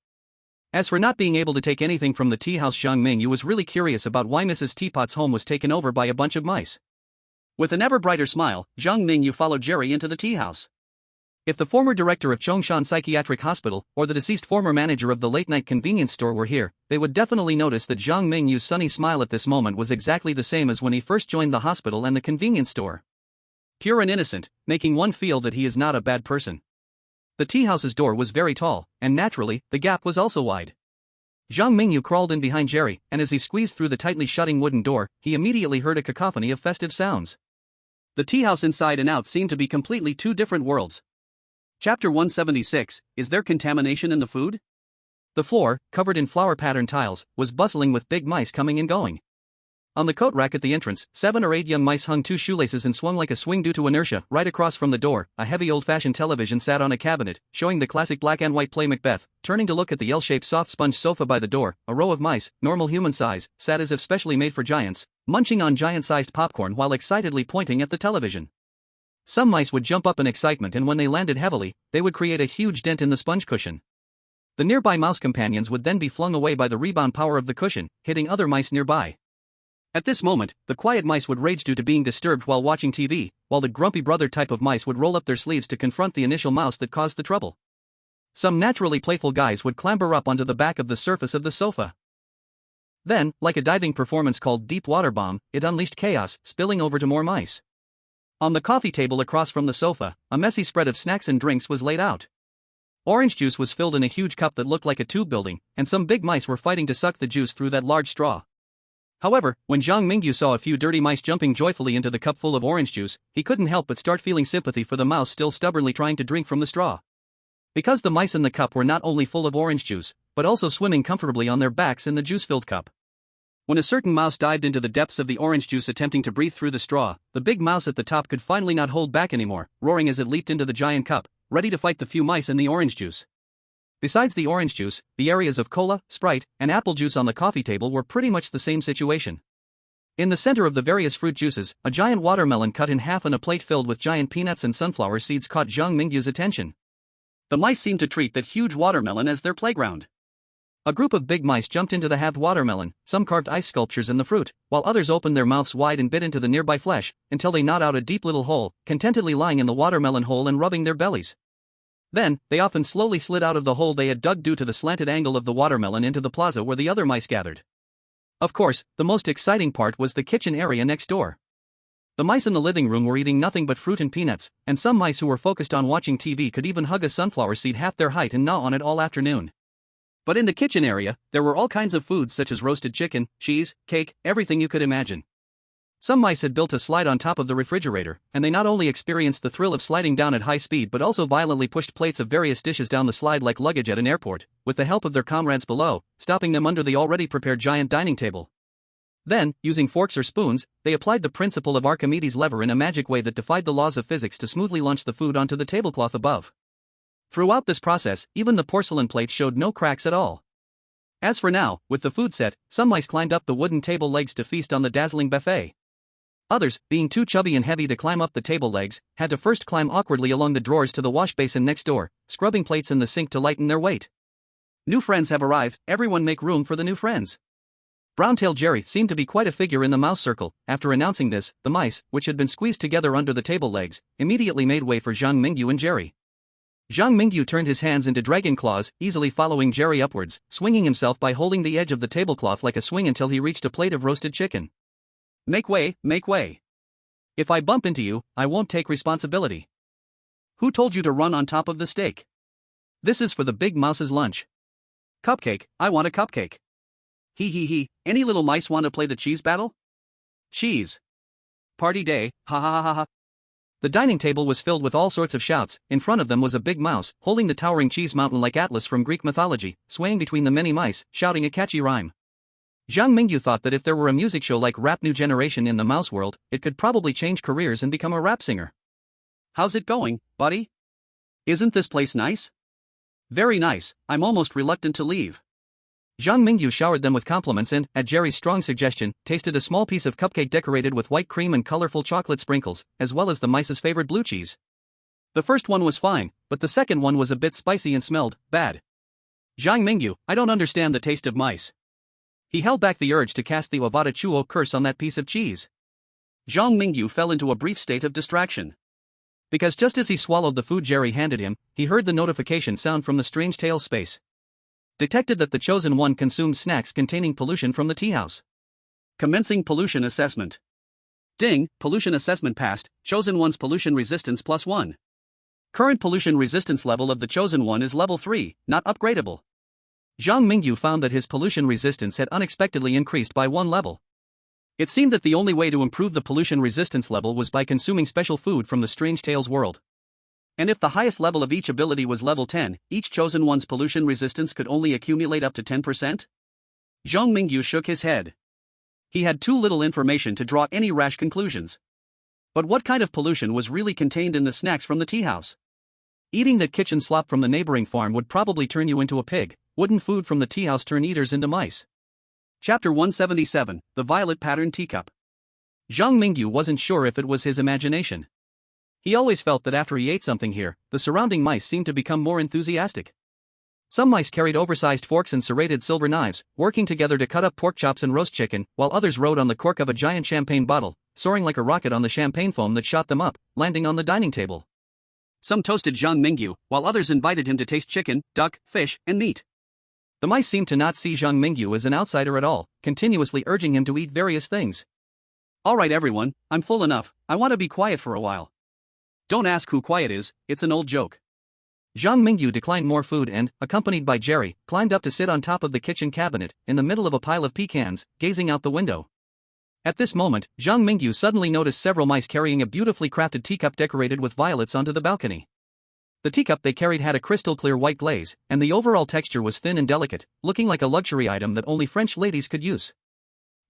As for not being able to take anything from the tea house, Zhang Mingyu was really curious about why Mrs. Teapot's home was taken over by a bunch of mice. With an ever brighter smile, Zhang Mingyu followed Jerry into the tea house. If the former director of Chongshan Psychiatric Hospital or the deceased former manager of the late-night convenience store were here, they would definitely notice that Zhang Mingyu's sunny smile at this moment was exactly the same as when he first joined the hospital and the convenience store. Pure and innocent, making one feel that he is not a bad person. The tea house's door was very tall, and naturally, the gap was also wide. Zhang Mingyu crawled in behind Jerry, and as he squeezed through the tightly shutting wooden door, he immediately heard a cacophony of festive sounds. The tea house inside and out seemed to be completely two different worlds. Chapter 176, Is there contamination in the food? The floor, covered in flower-patterned tiles, was bustling with big mice coming and going. On the coat rack at the entrance, 7 or 8 young mice hung 2 shoelaces and swung like a swing due to inertia. Right across from the door, a heavy old-fashioned television sat on a cabinet, showing the classic black and white play Macbeth. Turning to look at the L-shaped soft sponge sofa by the door, a row of mice, normal human size, sat as if specially made for giants, munching on giant-sized popcorn while excitedly pointing at the television. Some mice would jump up in excitement, and when they landed heavily, they would create a huge dent in the sponge cushion. The nearby mouse companions would then be flung away by the rebound power of the cushion, hitting other mice nearby. At this moment, the quiet mice would rage due to being disturbed while watching TV, while the grumpy brother type of mice would roll up their sleeves to confront the initial mouse that caused the trouble. Some naturally playful guys would clamber up onto the back of the surface of the sofa. Then, like a diving performance called Deep Water Bomb, it unleashed chaos, spilling over to more mice. On the coffee table across from the sofa, a messy spread of snacks and drinks was laid out. Orange juice was filled in a huge cup that looked like a tube building, and some big mice were fighting to suck the juice through that large straw. However, when Zhang Mingyu saw a few dirty mice jumping joyfully into the cup full of orange juice, he couldn't help but start feeling sympathy for the mouse still stubbornly trying to drink from the straw. Because the mice in the cup were not only full of orange juice, but also swimming comfortably on their backs in the juice-filled cup. When a certain mouse dived into the depths of the orange juice attempting to breathe through the straw, the big mouse at the top could finally not hold back anymore, roaring as it leaped into the giant cup, ready to fight the few mice in the orange juice. Besides the orange juice, the areas of cola, Sprite, and apple juice on the coffee table were pretty much the same situation. In the center of the various fruit juices, a giant watermelon cut in half and a plate filled with giant peanuts and sunflower seeds caught Zhang Mingyu's attention. The mice seemed to treat that huge watermelon as their playground. A group of big mice jumped into the halved watermelon, some carved ice sculptures in the fruit, while others opened their mouths wide and bit into the nearby flesh, until they gnawed out a deep little hole, contentedly lying in the watermelon hole and rubbing their bellies. Then, they often slowly slid out of the hole they had dug due to the slanted angle of the watermelon into the plaza where the other mice gathered. Of course, the most exciting part was the kitchen area next door. The mice in the living room were eating nothing but fruit and peanuts, and some mice who were focused on watching TV could even hug a sunflower seed half their height and gnaw on it all afternoon. But in the kitchen area, there were all kinds of foods such as roasted chicken, cheese, cake, everything you could imagine. Some mice had built a slide on top of the refrigerator, and they not only experienced the thrill of sliding down at high speed but also violently pushed plates of various dishes down the slide like luggage at an airport, with the help of their comrades below, stopping them under the already prepared giant dining table. Then, using forks or spoons, they applied the principle of Archimedes' lever in a magic way that defied the laws of physics to smoothly launch the food onto the tablecloth above. Throughout this process, even the porcelain plates showed no cracks at all. As for now, with the food set, some mice climbed up the wooden table legs to feast on the dazzling buffet. Others, being too chubby and heavy to climb up the table legs, had to first climb awkwardly along the drawers to the wash basin next door, scrubbing plates in the sink to lighten their weight. New friends have arrived, everyone make room for the new friends. Brown-tailed Jerry seemed to be quite a figure in the mouse circle. After announcing this, the mice, which had been squeezed together under the table legs, immediately made way for Zhang Mingyu and Jerry. Zhang Mingyu turned his hands into dragon claws, easily following Jerry upwards, swinging himself by holding the edge of the tablecloth like a swing until he reached a plate of roasted chicken. Make way, make way. If I bump into you, I won't take responsibility. Who told you to run on top of the steak? This is for the big mouse's lunch. Cupcake, I want a cupcake. He, any little mice want to play the cheese battle? Cheese. Party day, ha ha ha ha ha. The dining table was filled with all sorts of shouts. In front of them was a big mouse, holding the towering cheese mountain like Atlas from Greek mythology, swaying between the many mice, shouting a catchy rhyme. Zhang Mingyu thought that if there were a music show like Rap New Generation in the mouse world, it could probably change careers and become a rap singer. How's it going, buddy? Isn't this place nice? Very nice, I'm almost reluctant to leave. Zhang Mingyu showered them with compliments and, at Jerry's strong suggestion, tasted a small piece of cupcake decorated with white cream and colorful chocolate sprinkles, as well as the mice's favorite blue cheese. The first one was fine, but the second one was a bit spicy and smelled bad. Zhang Mingyu, I don't understand the taste of mice. He held back the urge to cast the Avada Chuo curse on that piece of cheese. Zhang Mingyu fell into a brief state of distraction. Because just as he swallowed the food Jerry handed him, he heard the notification sound from the Strange Tales space. Detected that the Chosen One consumed snacks containing pollution from the tea house. Commencing pollution assessment. Ding, pollution assessment passed, Chosen One's pollution resistance +1. Current pollution resistance level of the Chosen One is level 3, not upgradable. Zhang Mingyu found that his pollution resistance had unexpectedly increased by 1 level. It seemed that the only way to improve the pollution resistance level was by consuming special food from the Strange Tales world. And if the highest level of each ability was level 10, each Chosen One's pollution resistance could only accumulate up to 10%? Zhang Mingyu shook his head. He had too little information to draw any rash conclusions. But what kind of pollution was really contained in the snacks from the tea house? Eating that kitchen slop from the neighboring farm would probably turn you into a pig. Wouldn't food from the tea house turn eaters into mice? Chapter 177, The Violet Pattern Teacup. Zhang Mingyu wasn't sure if it was his imagination. He always felt that after he ate something here, the surrounding mice seemed to become more enthusiastic. Some mice carried oversized forks and serrated silver knives, working together to cut up pork chops and roast chicken, while others rode on the cork of a giant champagne bottle, soaring like a rocket on the champagne foam that shot them up, landing on the dining table. Some toasted Zhang Mingyu, while others invited him to taste chicken, duck, fish, and meat. The mice seemed to not see Zhang Mingyu as an outsider at all, continuously urging him to eat various things. Alright everyone, I'm full enough, I want to be quiet for a while. Don't ask who quiet is, it's an old joke. Zhang Mingyu declined more food and, accompanied by Jerry, climbed up to sit on top of the kitchen cabinet, in the middle of a pile of pecans, gazing out the window. At this moment, Zhang Mingyu suddenly noticed several mice carrying a beautifully crafted teacup decorated with violets onto the balcony. The teacup they carried had a crystal-clear white glaze, and the overall texture was thin and delicate, looking like a luxury item that only French ladies could use.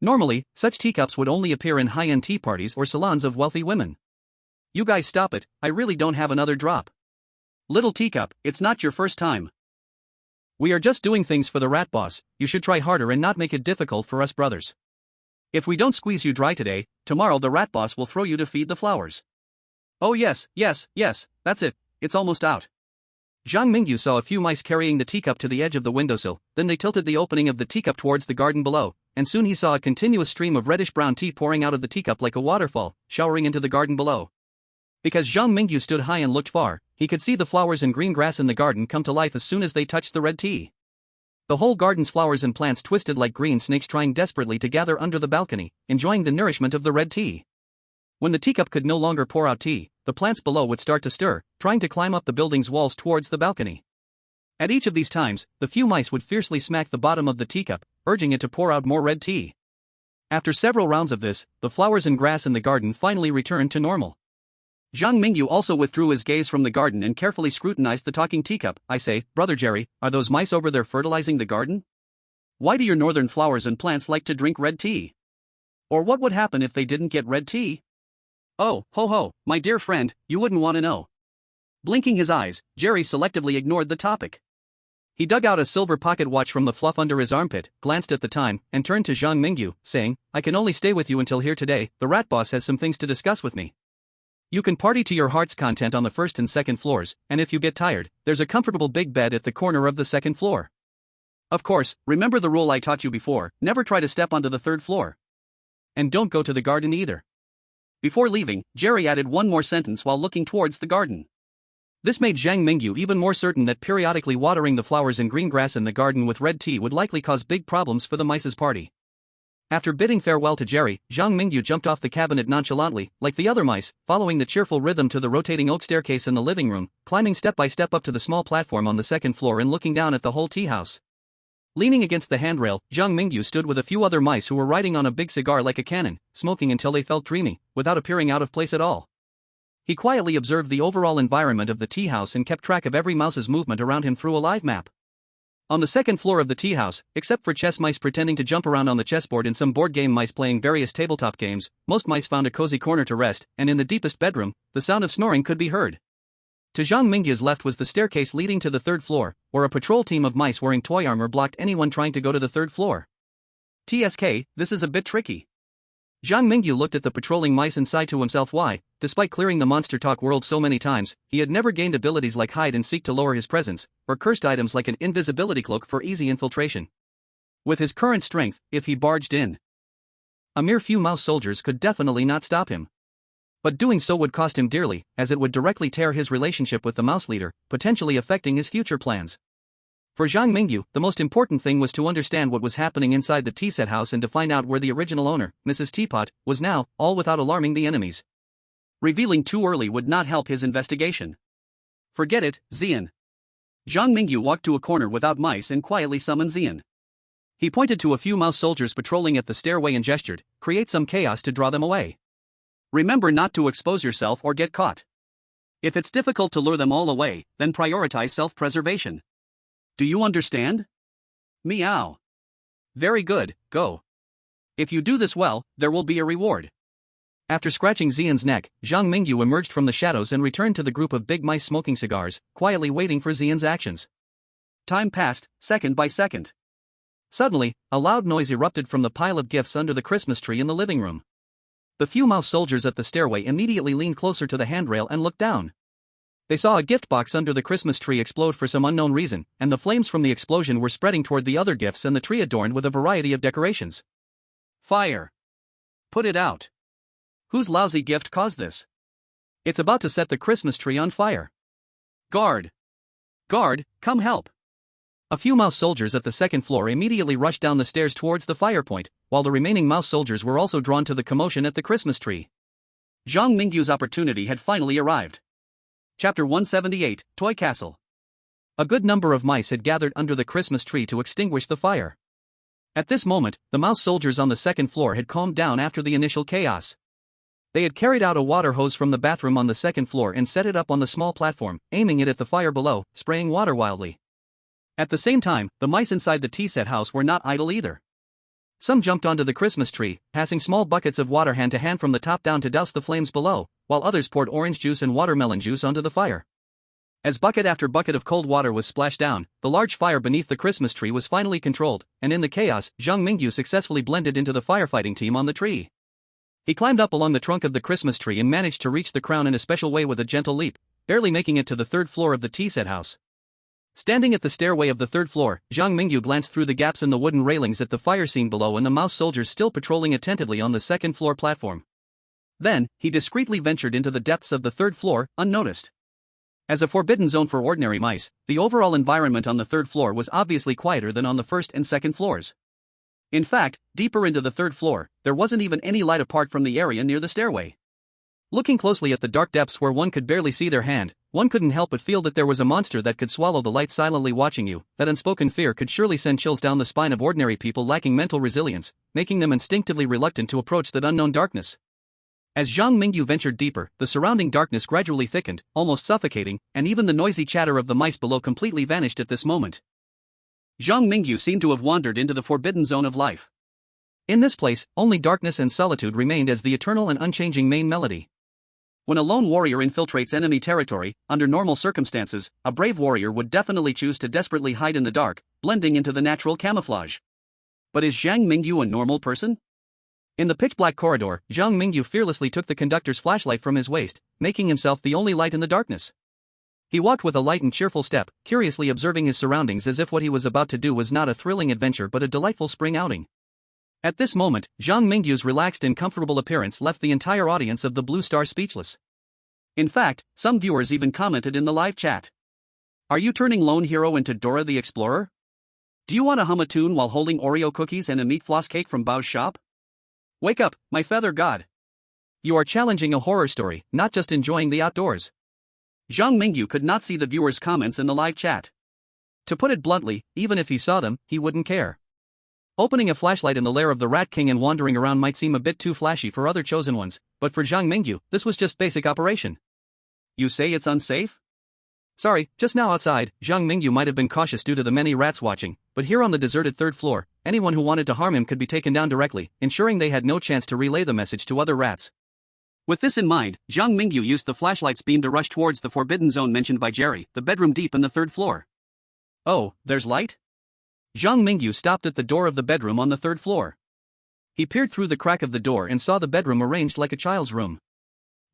Normally, such teacups would only appear in high-end tea parties or salons of wealthy women. You guys stop it, I really don't have another drop. Little teacup, it's not your first time. We are just doing things for the rat boss, you should try harder and not make it difficult for us brothers. If we don't squeeze you dry today, tomorrow the rat boss will throw you to feed the flowers. Oh yes, that's it, it's almost out. Zhang Mingyu saw a few mice carrying the teacup to the edge of the windowsill, then they tilted the opening of the teacup towards the garden below, and soon he saw a continuous stream of reddish-brown tea pouring out of the teacup like a waterfall, showering into the garden below. Because Zhang Mingyu stood high and looked far, he could see the flowers and green grass in the garden come to life as soon as they touched the red tea. The whole garden's flowers and plants twisted like green snakes trying desperately to gather under the balcony, enjoying the nourishment of the red tea. When the teacup could no longer pour out tea, the plants below would start to stir, trying to climb up the building's walls towards the balcony. At each of these times, the few mice would fiercely smack the bottom of the teacup, urging it to pour out more red tea. After several rounds of this, the flowers and grass in the garden finally returned to normal. Zhang Mingyu also withdrew his gaze from the garden and carefully scrutinized the talking teacup. I say, Brother Jerry, are those mice over there fertilizing the garden? Why do your northern flowers and plants like to drink red tea? Or what would happen if they didn't get red tea? Oh, ho ho, my dear friend, you wouldn't want to know. Blinking his eyes, Jerry selectively ignored the topic. He dug out a silver pocket watch from the fluff under his armpit, glanced at the time, and turned to Zhang Mingyu, saying, I can only stay with you until here today, the rat boss has some things to discuss with me. You can party to your heart's content on the first and second floors, and if you get tired, there's a comfortable big bed at the corner of the second floor. Of course, remember the rule I taught you before, never try to step onto the third floor. And don't go to the garden either. Before leaving, Jerry added one more sentence while looking towards the garden. This made Zhang Mingyu even more certain that periodically watering the flowers and green grass in the garden with red tea would likely cause big problems for the mice's party. After bidding farewell to Jerry, Zhang Mingyu jumped off the cabinet nonchalantly, like the other mice, following the cheerful rhythm to the rotating oak staircase in the living room, climbing step by step up to the small platform on the second floor and looking down at the whole tea house. Leaning against the handrail, Zhang Mingyu stood with a few other mice who were riding on a big cigar like a cannon, smoking until they felt dreamy, without appearing out of place at all. He quietly observed the overall environment of the tea house and kept track of every mouse's movement around him through a live map. On the second floor of the tea house, except for chess mice pretending to jump around on the chessboard and some board game mice playing various tabletop games, most mice found a cozy corner to rest, and in the deepest bedroom, the sound of snoring could be heard. To Zhang Mingyu's left was the staircase leading to the third floor, where a patrol team of mice wearing toy armor blocked anyone trying to go to the third floor. TSK, this is a bit tricky. Zhang Mingyu looked at the patrolling mice and sighed to himself why, despite clearing the monster talk world so many times, he had never gained abilities like hide and seek to lower his presence, or cursed items like an invisibility cloak for easy infiltration. With his current strength, if he barged in, a mere few mouse soldiers could definitely not stop him. But doing so would cost him dearly, as it would directly tear his relationship with the mouse leader, potentially affecting his future plans. For Zhang Mingyu, the most important thing was to understand what was happening inside the tea set house and to find out where the original owner, Mrs. Teapot, was now, all without alarming the enemies. Revealing too early would not help his investigation. Forget it, Xian. Zhang Mingyu walked to a corner without mice and quietly summoned Xian. He pointed to a few mouse soldiers patrolling at the stairway and gestured, "Create some chaos to draw them away. Remember not to expose yourself or get caught. If it's difficult to lure them all away, then prioritize self-preservation. Do you understand? Meow. Very good, go. If you do this well, there will be a reward." After scratching Xian's neck, Zhang Mingyu emerged from the shadows and returned to the group of big mice smoking cigars, quietly waiting for Xian's actions. Time passed, second by second. Suddenly, a loud noise erupted from the pile of gifts under the Christmas tree in the living room. The few mouse soldiers at the stairway immediately leaned closer to the handrail and looked down. They saw a gift box under the Christmas tree explode for some unknown reason, and the flames from the explosion were spreading toward the other gifts and the tree adorned with a variety of decorations. Fire! Put it out! Whose lousy gift caused this? It's about to set the Christmas tree on fire. Guard! Guard, come help! A few mouse soldiers at the second floor immediately rushed down the stairs towards the fire point, while the remaining mouse soldiers were also drawn to the commotion at the Christmas tree. Zhang Mingyu's opportunity had finally arrived. Chapter 178, Toy Castle. A good number of mice had gathered under the Christmas tree to extinguish the fire. At this moment, the mouse soldiers on the second floor had calmed down after the initial chaos. They had carried out a water hose from the bathroom on the second floor and set it up on the small platform, aiming it at the fire below, spraying water wildly. At the same time, the mice inside the tea set house were not idle either. Some jumped onto the Christmas tree, passing small buckets of water hand to hand from the top down to douse the flames below, while others poured orange juice and watermelon juice onto the fire. As bucket after bucket of cold water was splashed down, the large fire beneath the Christmas tree was finally controlled, and in the chaos, Zhang Mingyu successfully blended into the firefighting team on the tree. He climbed up along the trunk of the Christmas tree and managed to reach the crown in a special way with a gentle leap, barely making it to the third floor of the tea set house. Standing at the stairway of the third floor, Zhang Mingyu glanced through the gaps in the wooden railings at the fire scene below and the mouse soldiers still patrolling attentively on the second floor platform. Then, he discreetly ventured into the depths of the third floor, unnoticed. As a forbidden zone for ordinary mice, the overall environment on the third floor was obviously quieter than on the first and second floors. In fact, deeper into the third floor, there wasn't even any light apart from the area near the stairway. Looking closely at the dark depths where one could barely see their hand, one couldn't help but feel that there was a monster that could swallow the light silently watching you. That unspoken fear could surely send chills down the spine of ordinary people lacking mental resilience, making them instinctively reluctant to approach that unknown darkness. As Zhang Mingyu ventured deeper, the surrounding darkness gradually thickened, almost suffocating, and even the noisy chatter of the mice below completely vanished at this moment. Zhang Mingyu seemed to have wandered into the forbidden zone of life. In this place, only darkness and solitude remained as the eternal and unchanging main melody. When a lone warrior infiltrates enemy territory, under normal circumstances, a brave warrior would definitely choose to desperately hide in the dark, blending into the natural camouflage. But is Zhang Mingyu a normal person? In the pitch-black corridor, Zhang Mingyu fearlessly took the conductor's flashlight from his waist, making himself the only light in the darkness. He walked with a light and cheerful step, curiously observing his surroundings as if what he was about to do was not a thrilling adventure but a delightful spring outing. At this moment, Zhang Mingyu's relaxed and comfortable appearance left the entire audience of the Blue Star speechless. In fact, some viewers even commented in the live chat. Are you turning lone hero into Dora the Explorer? Do you want to hum a tune while holding Oreo cookies and a meat floss cake from Bao's shop? Wake up, my feather god. You are challenging a horror story, not just enjoying the outdoors. Zhang Mingyu could not see the viewers' comments in the live chat. To put it bluntly, even if he saw them, he wouldn't care. Opening a flashlight in the lair of the Rat King and wandering around might seem a bit too flashy for other chosen ones, but for Zhang Mingyu, this was just basic operation. You say it's unsafe? Sorry, just now outside, Zhang Mingyu might have been cautious due to the many rats watching, but here on the deserted third floor, anyone who wanted to harm him could be taken down directly, ensuring they had no chance to relay the message to other rats. With this in mind, Zhang Mingyu used the flashlight's beam to rush towards the forbidden zone mentioned by Jerry, the bedroom deep in the third floor. Oh, there's light? Zhang Mingyu stopped at the door of the bedroom on the third floor. He peered through the crack of the door and saw the bedroom arranged like a child's room.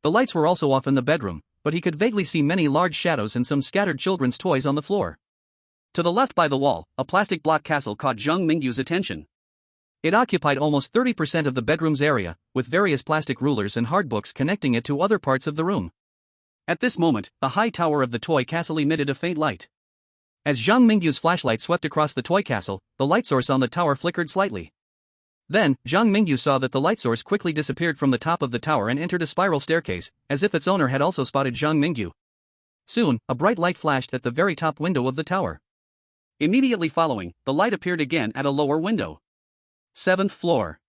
The lights were also off in the bedroom, but he could vaguely see many large shadows and some scattered children's toys on the floor. To the left by the wall, a plastic block castle caught Zhang Mingyu's attention. It occupied almost 30% of the bedroom's area, with various plastic rulers and hardbooks connecting it to other parts of the room. At this moment, the high tower of the toy castle emitted a faint light. As Zhang Mingyu's flashlight swept across the toy castle, the light source on the tower flickered slightly. Then, Zhang Mingyu saw that the light source quickly disappeared from the top of the tower and entered a spiral staircase, as if its owner had also spotted Zhang Mingyu. Soon, a bright light flashed at the very top window of the tower. Immediately following, the light appeared again at a lower window. 7th floor.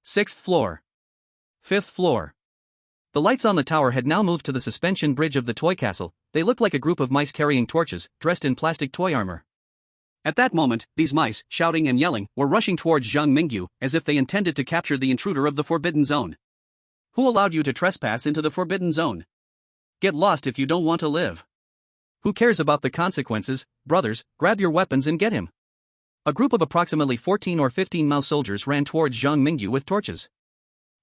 6th floor. 5th floor. The lights on the tower had now moved to the suspension bridge of the toy castle. They looked like a group of mice carrying torches, dressed in plastic toy armor. At that moment, these mice, shouting and yelling, were rushing towards Zhang Mingyu, as if they intended to capture the intruder of the Forbidden Zone. Who allowed you to trespass into the Forbidden Zone? Get lost if you don't want to live. Who cares about the consequences? Brothers, grab your weapons and get him. A group of approximately 14 or 15 mouse soldiers ran towards Zhang Mingyu with torches.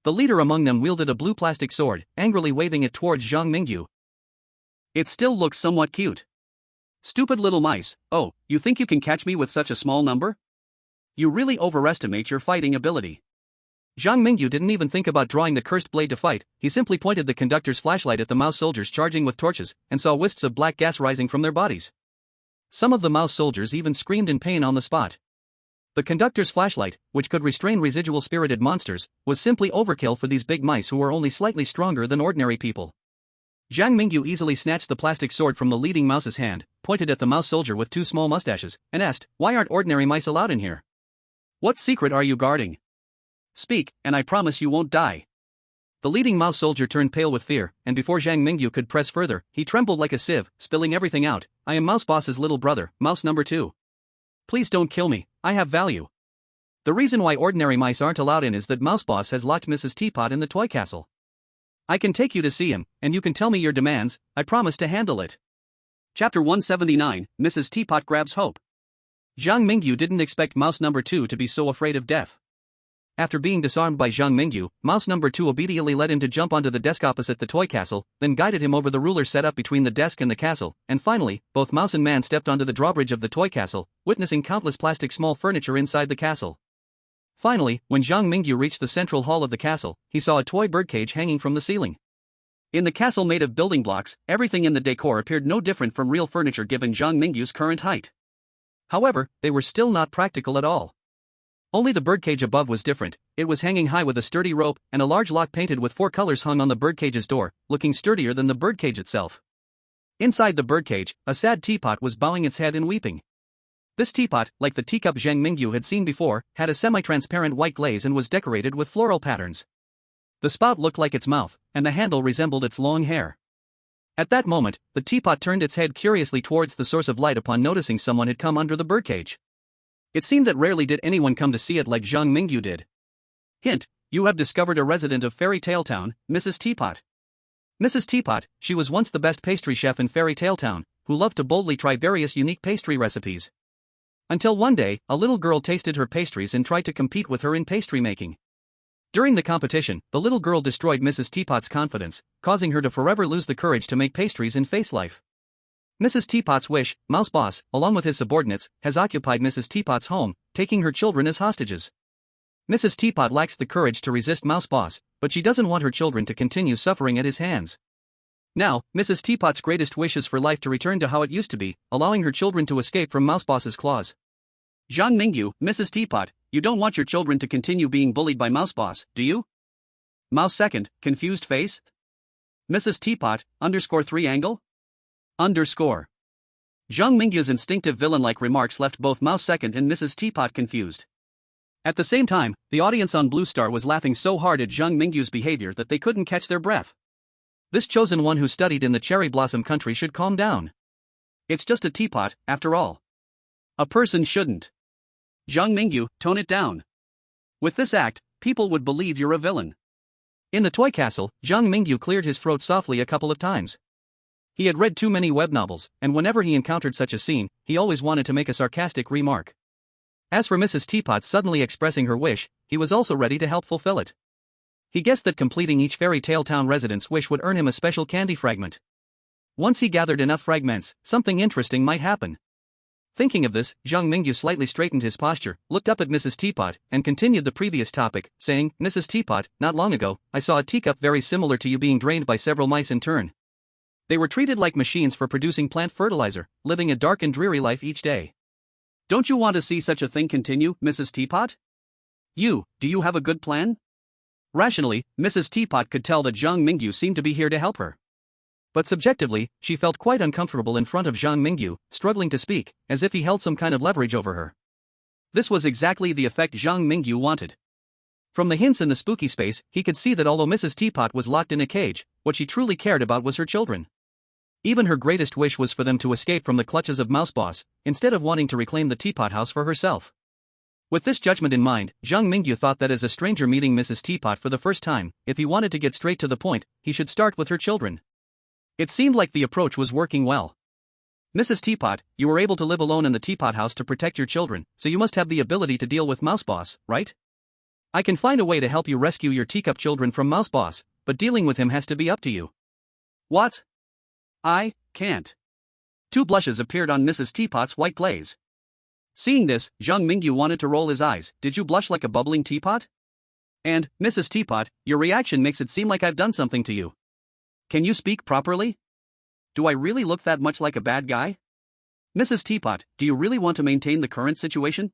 The leader among them wielded a blue plastic sword, angrily waving it towards Zhang Mingyu. It still looks somewhat cute. Stupid little mice, oh, you think you can catch me with such a small number? You really overestimate your fighting ability. Zhang Mingyu didn't even think about drawing the cursed blade to fight. He simply pointed the conductor's flashlight at the mouse soldiers charging with torches, and saw wisps of black gas rising from their bodies. Some of the mouse soldiers even screamed in pain on the spot. The conductor's flashlight, which could restrain residual spirited monsters, was simply overkill for these big mice who were only slightly stronger than ordinary people. Zhang Mingyu easily snatched the plastic sword from the leading mouse's hand, pointed at the mouse soldier with 2 small mustaches, and asked, "Why aren't ordinary mice allowed in here? What secret are you guarding? Speak, and I promise you won't die." The leading mouse soldier turned pale with fear, and before Zhang Mingyu could press further, he trembled like a sieve, spilling everything out. "I am Mouse Boss's little brother, Mouse number 2. Please don't kill me, I have value. The reason why ordinary mice aren't allowed in is that Mouse Boss has locked Mrs. Teapot in the toy castle. I can take you to see him, and you can tell me your demands. I promise to handle it." Chapter 179, Mrs. Teapot Grabs Hope. Zhang Mingyu didn't expect Mouse number 2 to be so afraid of death. After being disarmed by Zhang Mingyu, Mouse number 2 obediently led him to jump onto the desk opposite the toy castle, then guided him over the ruler set up between the desk and the castle, and finally, both Mouse and Man stepped onto the drawbridge of the toy castle, witnessing countless plastic small furniture inside the castle. Finally, when Zhang Mingyu reached the central hall of the castle, he saw a toy birdcage hanging from the ceiling. In the castle made of building blocks, everything in the decor appeared no different from real furniture given Zhang Mingyu's current height. However, they were still not practical at all. Only the birdcage above was different. It was hanging high with a sturdy rope, and a large lock painted with 4 colors hung on the birdcage's door, looking sturdier than the birdcage itself. Inside the birdcage, a sad teapot was bowing its head and weeping. This teapot, like the teacup Zhang Mingyu had seen before, had a semi-transparent white glaze and was decorated with floral patterns. The spout looked like its mouth, and the handle resembled its long hair. At that moment, the teapot turned its head curiously towards the source of light upon noticing someone had come under the birdcage. It seemed that rarely did anyone come to see it like Zhang Mingyu did. Hint: you have discovered a resident of Fairy Tale Town, Mrs. Teapot. Mrs. Teapot, she was once the best pastry chef in Fairy Tale Town, who loved to boldly try various unique pastry recipes. Until one day, a little girl tasted her pastries and tried to compete with her in pastry making. During the competition, the little girl destroyed Mrs. Teapot's confidence, causing her to forever lose the courage to make pastries in face life. Mrs. Teapot's wish, Mouse Boss, along with his subordinates, has occupied Mrs. Teapot's home, taking her children as hostages. Mrs. Teapot lacks the courage to resist Mouse Boss, but she doesn't want her children to continue suffering at his hands. Now, Mrs. Teapot's greatest wish is for life to return to how it used to be, allowing her children to escape from Mouse Boss's claws. Zhang Mingyu, Mrs. Teapot, you don't want your children to continue being bullied by Mouse Boss, do you? Mouse second, confused face? Mrs. Teapot, _3 angle? Underscore. Zhang Mingyu's instinctive villain-like remarks left both Mouse second and Mrs. Teapot confused. At the same time, the audience on Blue Star was laughing so hard at Zhang Mingyu's behavior that they couldn't catch their breath. This chosen one who studied in the cherry blossom country should calm down. It's just a teapot, after all. A person shouldn't. Zhang Mingyu, tone it down. With this act, people would believe you're a villain. In the toy castle, Zhang Mingyu cleared his throat softly a couple of times. He had read too many web novels, and whenever he encountered such a scene, he always wanted to make a sarcastic remark. As for Mrs. Teapot suddenly expressing her wish, he was also ready to help fulfill it. He guessed that completing each fairy tale town resident's wish would earn him a special candy fragment. Once he gathered enough fragments, something interesting might happen. Thinking of this, Zhang Mingyu slightly straightened his posture, looked up at Mrs. Teapot, and continued the previous topic, saying, "Mrs. Teapot, not long ago, I saw a teacup very similar to you being drained by several mice in turn. They were treated like machines for producing plant fertilizer, living a dark and dreary life each day. Don't you want to see such a thing continue, Mrs. Teapot? Do you have a good plan?" Rationally, Mrs. Teapot could tell that Zhang Mingyu seemed to be here to help her. But subjectively, she felt quite uncomfortable in front of Zhang Mingyu, struggling to speak, as if he held some kind of leverage over her. This was exactly the effect Zhang Mingyu wanted. From the hints in the spooky space, he could see that although Mrs. Teapot was locked in a cage, what she truly cared about was her children. Even her greatest wish was for them to escape from the clutches of Mouse Boss, instead of wanting to reclaim the teapot house for herself. With this judgment in mind, Zhang Mingyu thought that as a stranger meeting Mrs. Teapot for the first time, if he wanted to get straight to the point, he should start with her children. It seemed like the approach was working well. "Mrs. Teapot, you were able to live alone in the teapot house to protect your children, so you must have the ability to deal with Mouse Boss, right? I can find a way to help you rescue your teacup children from Mouse Boss, but dealing with him has to be up to you." "What? I can't." Two blushes appeared on Mrs. Teapot's white glaze. Seeing this, Zhang Mingyu wanted to roll his eyes. "Did you blush like a bubbling teapot? And, Mrs. Teapot, your reaction makes it seem like I've done something to you. Can you speak properly? Do I really look that much like a bad guy? Mrs. Teapot, do you really want to maintain the current situation?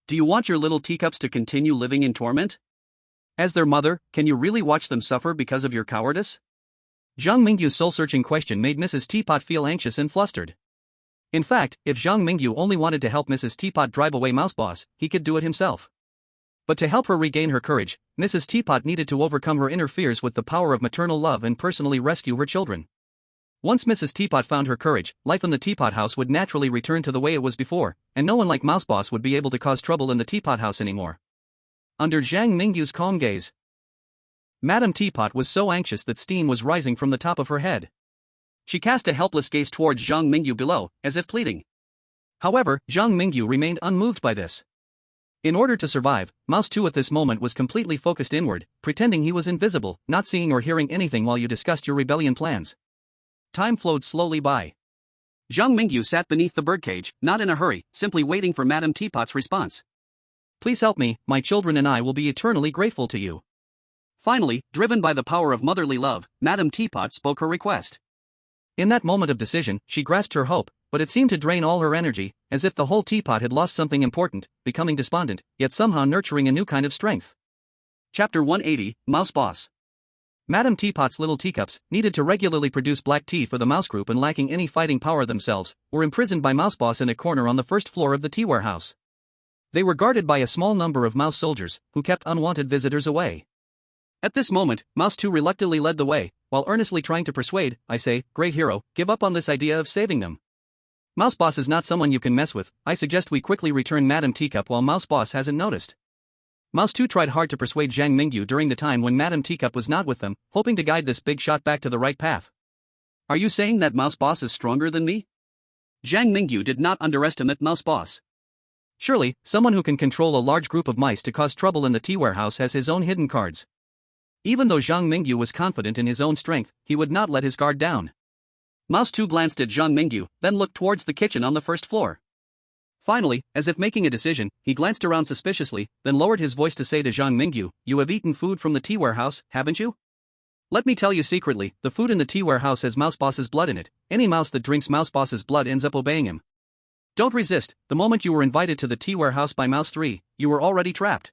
Do you want your little teacups to continue living in torment? As their mother, can you really watch them suffer because of your cowardice?" Zhang Mingyu's soul-searching question made Mrs. Teapot feel anxious and flustered. In fact, if Zhang Mingyu only wanted to help Mrs. Teapot drive away Mouse Boss, he could do it himself. But to help her regain her courage, Mrs. Teapot needed to overcome her inner fears with the power of maternal love and personally rescue her children. Once Mrs. Teapot found her courage, life in the teapot house would naturally return to the way it was before, and no one like Mouse Boss would be able to cause trouble in the teapot house anymore. Under Zhang Mingyu's calm gaze, Madame Teapot was so anxious that steam was rising from the top of her head. She cast a helpless gaze towards Zhang Mingyu below, as if pleading. However, Zhang Mingyu remained unmoved by this. In order to survive, Mouse 2 at this moment was completely focused inward, pretending he was invisible, not seeing or hearing anything while you discussed your rebellion plans. Time flowed slowly by. Zhang Mingyu sat beneath the birdcage, not in a hurry, simply waiting for Madame Teapot's response. "Please help me, my children and I will be eternally grateful to you." Finally, driven by the power of motherly love, Madame Teapot spoke her request. In that moment of decision, she grasped her hope, but it seemed to drain all her energy, as if the whole teapot had lost something important, becoming despondent, yet somehow nurturing a new kind of strength. Chapter 180, Mouse Boss. Madame Teapot's little teacups, needed to regularly produce black tea for the mouse group and lacking any fighting power themselves, were imprisoned by Mouse Boss in a corner on the first floor of the tea warehouse. They were guarded by a small number of mouse soldiers, who kept unwanted visitors away. At this moment, Mouse 2 reluctantly led the way, while earnestly trying to persuade, "I say, great hero, give up on this idea of saving them. Mouse Boss is not someone you can mess with. I suggest we quickly return Madame Teacup while Mouse Boss hasn't noticed." Mouse 2 tried hard to persuade Zhang Mingyu during the time when Madame Teacup was not with them, hoping to guide this big shot back to the right path. "Are you saying that Mouse Boss is stronger than me?" Zhang Mingyu did not underestimate Mouse Boss. Surely, someone who can control a large group of mice to cause trouble in the tea warehouse has his own hidden cards. Even though Zhang Mingyu was confident in his own strength, he would not let his guard down. Mouse 2 glanced at Zhang Mingyu, then looked towards the kitchen on the first floor. Finally, as if making a decision, he glanced around suspiciously, then lowered his voice to say to Zhang Mingyu, "You have eaten food from the tea warehouse, haven't you? Let me tell you secretly, the food in the tea warehouse has Mouse Boss's blood in it. Any mouse that drinks Mouse Boss's blood ends up obeying him. Don't resist. The moment you were invited to the tea warehouse by Mouse 3, you were already trapped."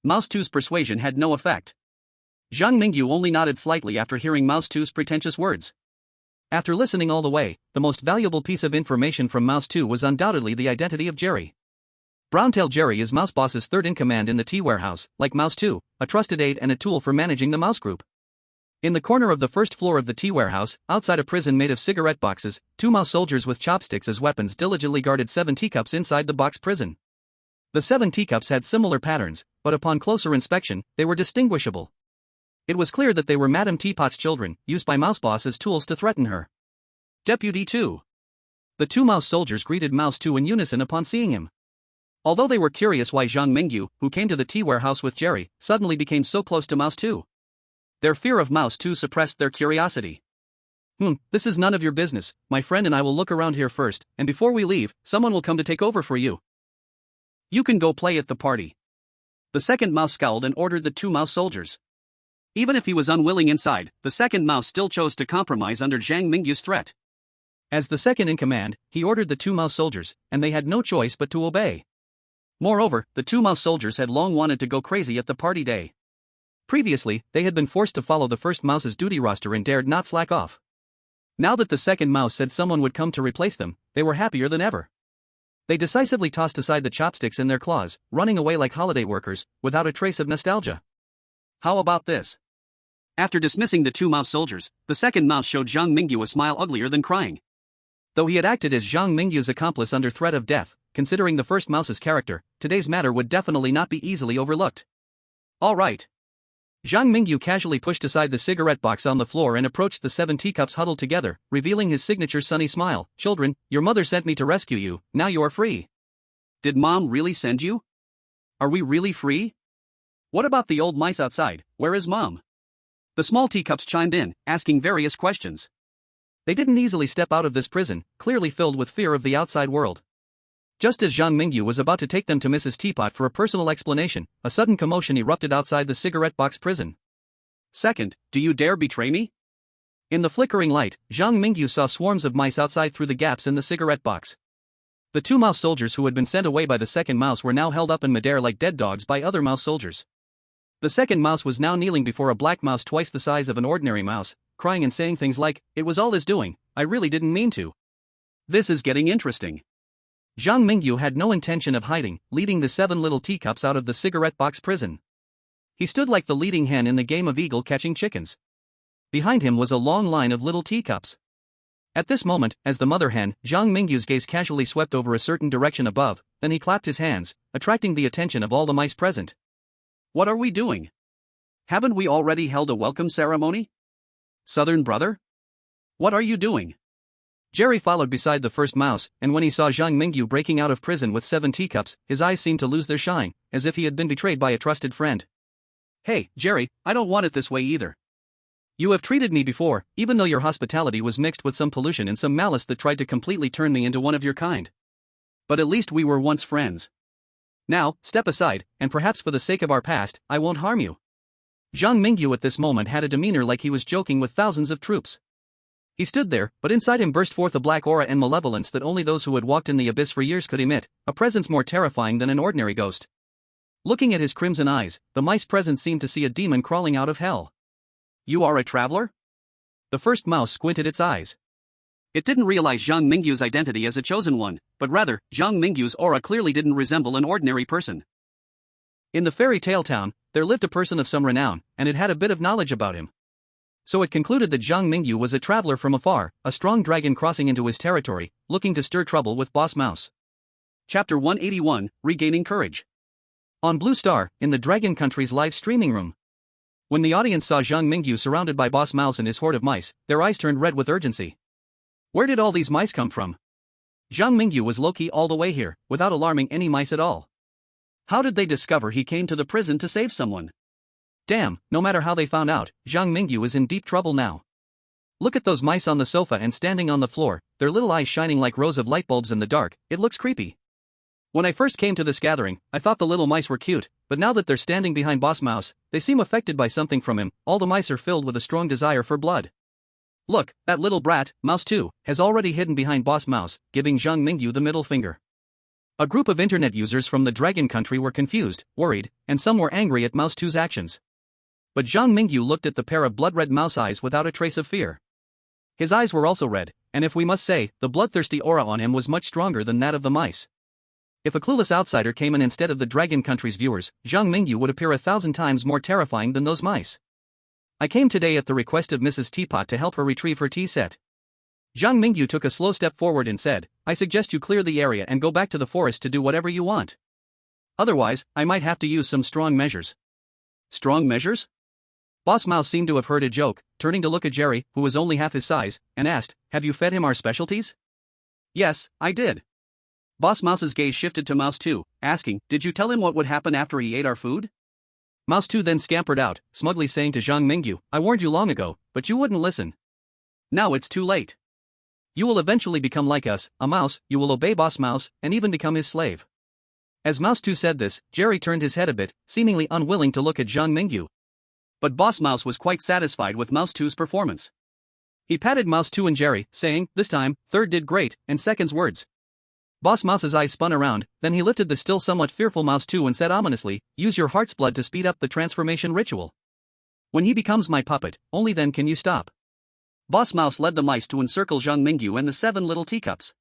Mouse 2's persuasion had no effect. Zhang Mingyu only nodded slightly after hearing Mouse 2's pretentious words. After listening all the way, the most valuable piece of information from Mouse 2 was undoubtedly the identity of Jerry. Browntail Jerry is Mouse Boss's third-in-command in the tea warehouse, like Mouse 2, a trusted aide and a tool for managing the mouse group. In the corner of the first floor of the tea warehouse, outside a prison made of cigarette boxes, 2 mouse soldiers with chopsticks as weapons diligently guarded 7 teacups inside the box prison. The 7 teacups had similar patterns, but upon closer inspection, they were distinguishable. It was clear that they were Madame Teapot's children, used by Mouse Boss as tools to threaten her. Deputy 2. The 2 mouse soldiers greeted Mouse 2 in unison upon seeing him. Although they were curious why Zhang Mingyu, who came to the tea warehouse with Jerry, suddenly became so close to Mouse 2. Their fear of Mouse 2 suppressed their curiosity. This is none of your business, my friend, and I will look around here first, and before we leave, someone will come to take over for you. You can go play at the party. The second mouse scowled and ordered the 2 mouse soldiers. Even if he was unwilling inside, the second mouse still chose to compromise under Zhang Mingyu's threat. As the second in command, he ordered the 2 mouse soldiers, and they had no choice but to obey. Moreover, the 2 mouse soldiers had long wanted to go crazy at the party day. Previously, they had been forced to follow the first mouse's duty roster and dared not slack off. Now that the second mouse said someone would come to replace them, they were happier than ever. They decisively tossed aside the chopsticks in their claws, running away like holiday workers, without a trace of nostalgia. How about this? After dismissing the 2 mouse soldiers, the second mouse showed Zhang Mingyu a smile uglier than crying. Though he had acted as Zhang Mingyu's accomplice under threat of death, considering the first mouse's character, today's matter would definitely not be easily overlooked. All right. Zhang Mingyu casually pushed aside the cigarette box on the floor and approached the 7 teacups huddled together, revealing his signature sunny smile. Children, your mother sent me to rescue you, now you are free. Did Mom really send you? Are we really free? What about the old mice outside, where is Mom? The small teacups chimed in, asking various questions. They didn't easily step out of this prison, clearly filled with fear of the outside world. Just as Zhang Mingyu was about to take them to Mrs. Teapot for a personal explanation, a sudden commotion erupted outside the cigarette box prison. Second, do you dare betray me? In the flickering light, Zhang Mingyu saw swarms of mice outside through the gaps in the cigarette box. The 2 mouse soldiers who had been sent away by the second mouse were now held up in midair like dead dogs by other mouse soldiers. The second mouse was now kneeling before a black mouse twice the size of an ordinary mouse, crying and saying things like, "It was all his doing, I really didn't mean to." This is getting interesting. Zhang Mingyu had no intention of hiding, leading the 7 little teacups out of the cigarette box prison. He stood like the leading hen in the game of eagle catching chickens. Behind him was a long line of little teacups. At this moment, as the mother hen, Zhang Mingyu's gaze casually swept over a certain direction above, then he clapped his hands, attracting the attention of all the mice present. What are we doing? Haven't we already held a welcome ceremony? Southern brother? What are you doing? Jerry followed beside the first mouse, and when he saw Zhang Mingyu breaking out of prison with 7 teacups, his eyes seemed to lose their shine, as if he had been betrayed by a trusted friend. Hey, Jerry, I don't want it this way either. You have treated me before, even though your hospitality was mixed with some pollution and some malice that tried to completely turn me into one of your kind. But at least we were once friends. Now, step aside, and perhaps for the sake of our past, I won't harm you. Zhang Mingyu at this moment had a demeanor like he was joking with thousands of troops. He stood there, but inside him burst forth a black aura and malevolence that only those who had walked in the abyss for years could emit, a presence more terrifying than an ordinary ghost. Looking at his crimson eyes, the mice present seemed to see a demon crawling out of hell. You are a traveler? The first mouse squinted its eyes. It didn't realize Zhang Mingyu's identity as a chosen one, but rather, Zhang Mingyu's aura clearly didn't resemble an ordinary person. In the fairy tale town, there lived a person of some renown, and it had a bit of knowledge about him. So it concluded that Zhang Mingyu was a traveler from afar, a strong dragon crossing into his territory, looking to stir trouble with Boss Mouse. Chapter 181, Regaining Courage. On Blue Star, in the Dragon Country's live streaming room. When the audience saw Zhang Mingyu surrounded by Boss Mouse and his horde of mice, their eyes turned red with urgency. Where did all these mice come from? Zhang Mingyu was low-key all the way here, without alarming any mice at all. How did they discover he came to the prison to save someone? Damn, no matter how they found out, Zhang Mingyu is in deep trouble now. Look at those mice on the sofa and standing on the floor, their little eyes shining like rows of light bulbs in the dark. It looks creepy. When I first came to this gathering, I thought the little mice were cute, but now that they're standing behind Boss Mouse, they seem affected by something from him. All the mice are filled with a strong desire for blood. Look, that little brat, Mouse 2, has already hidden behind Boss Mouse, giving Zhang Mingyu the middle finger. A group of internet users from the Dragon Country were confused, worried, and some were angry at Mouse 2's actions. But Zhang Mingyu looked at the pair of blood-red mouse eyes without a trace of fear. His eyes were also red, and if we must say, the bloodthirsty aura on him was much stronger than that of the mice. If a clueless outsider came in instead of the Dragon Country's viewers, Zhang Mingyu would appear 1,000 times more terrifying than those mice. I came today at the request of Mrs. Teapot to help her retrieve her tea set. Zhang Mingyu took a slow step forward and said, I suggest you clear the area and go back to the forest to do whatever you want. Otherwise, I might have to use some strong measures. Strong measures? Boss Mouse seemed to have heard a joke, turning to look at Jerry, who was only half his size, and asked, Have you fed him our specialties? Yes, I did. Boss Mouse's gaze shifted to Mouse 2, asking, "Did you tell him what would happen after he ate our food?" Mouse 2 then scampered out, smugly saying to Zhang Mingyu, "I warned you long ago, but you wouldn't listen. Now it's too late. You will eventually become like us, a mouse, you will obey Boss Mouse, and even become his slave." As Mouse 2 said this, Jerry turned his head a bit, seemingly unwilling to look at Zhang Mingyu. But Boss Mouse was quite satisfied with Mouse 2's performance. He patted Mouse 2 and Jerry, saying, "This time, third did great," and second's words. Boss Mouse's eyes spun around, then he lifted the still somewhat fearful Mouse 2 and said ominously, "Use your heart's blood to speed up the transformation ritual. When he becomes my puppet, only then can you stop." Boss Mouse led the mice to encircle Zhang Mingyu and the 7 little teacups.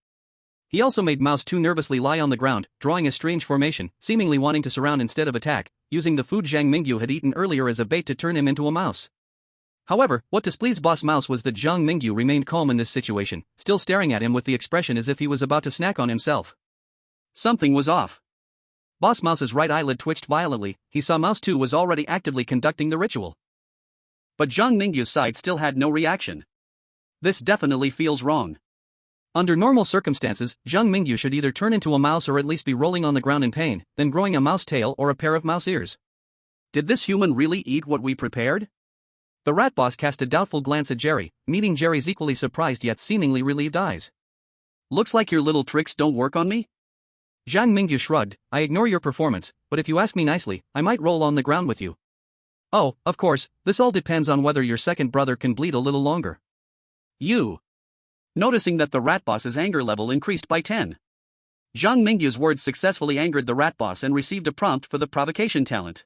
He also made Mouse 2 nervously lie on the ground, drawing a strange formation, seemingly wanting to surround instead of attack, using the food Zhang Mingyu had eaten earlier as a bait to turn him into a mouse. However, what displeased Boss Mouse was that Zhang Mingyu remained calm in this situation, still staring at him with the expression as if he was about to snack on himself. Something was off. Boss Mouse's right eyelid twitched violently. He saw Mouse 2 was already actively conducting the ritual. But Zhang Mingyu's side still had no reaction. This definitely feels wrong. Under normal circumstances, Zhang Mingyu should either turn into a mouse or at least be rolling on the ground in pain, then growing a mouse tail or a pair of mouse ears. Did this human really eat what we prepared? The rat boss cast a doubtful glance at Jerry, meeting Jerry's equally surprised yet seemingly relieved eyes. "Looks like your little tricks don't work on me?" Zhang Mingyu shrugged, "I ignore your performance, but if you ask me nicely, I might roll on the ground with you. Oh, of course, this all depends on whether your second brother can bleed a little longer." You. Noticing that the rat boss's anger level increased by 10. Zhang Mingyu's words successfully angered the rat boss and received a prompt for the provocation talent.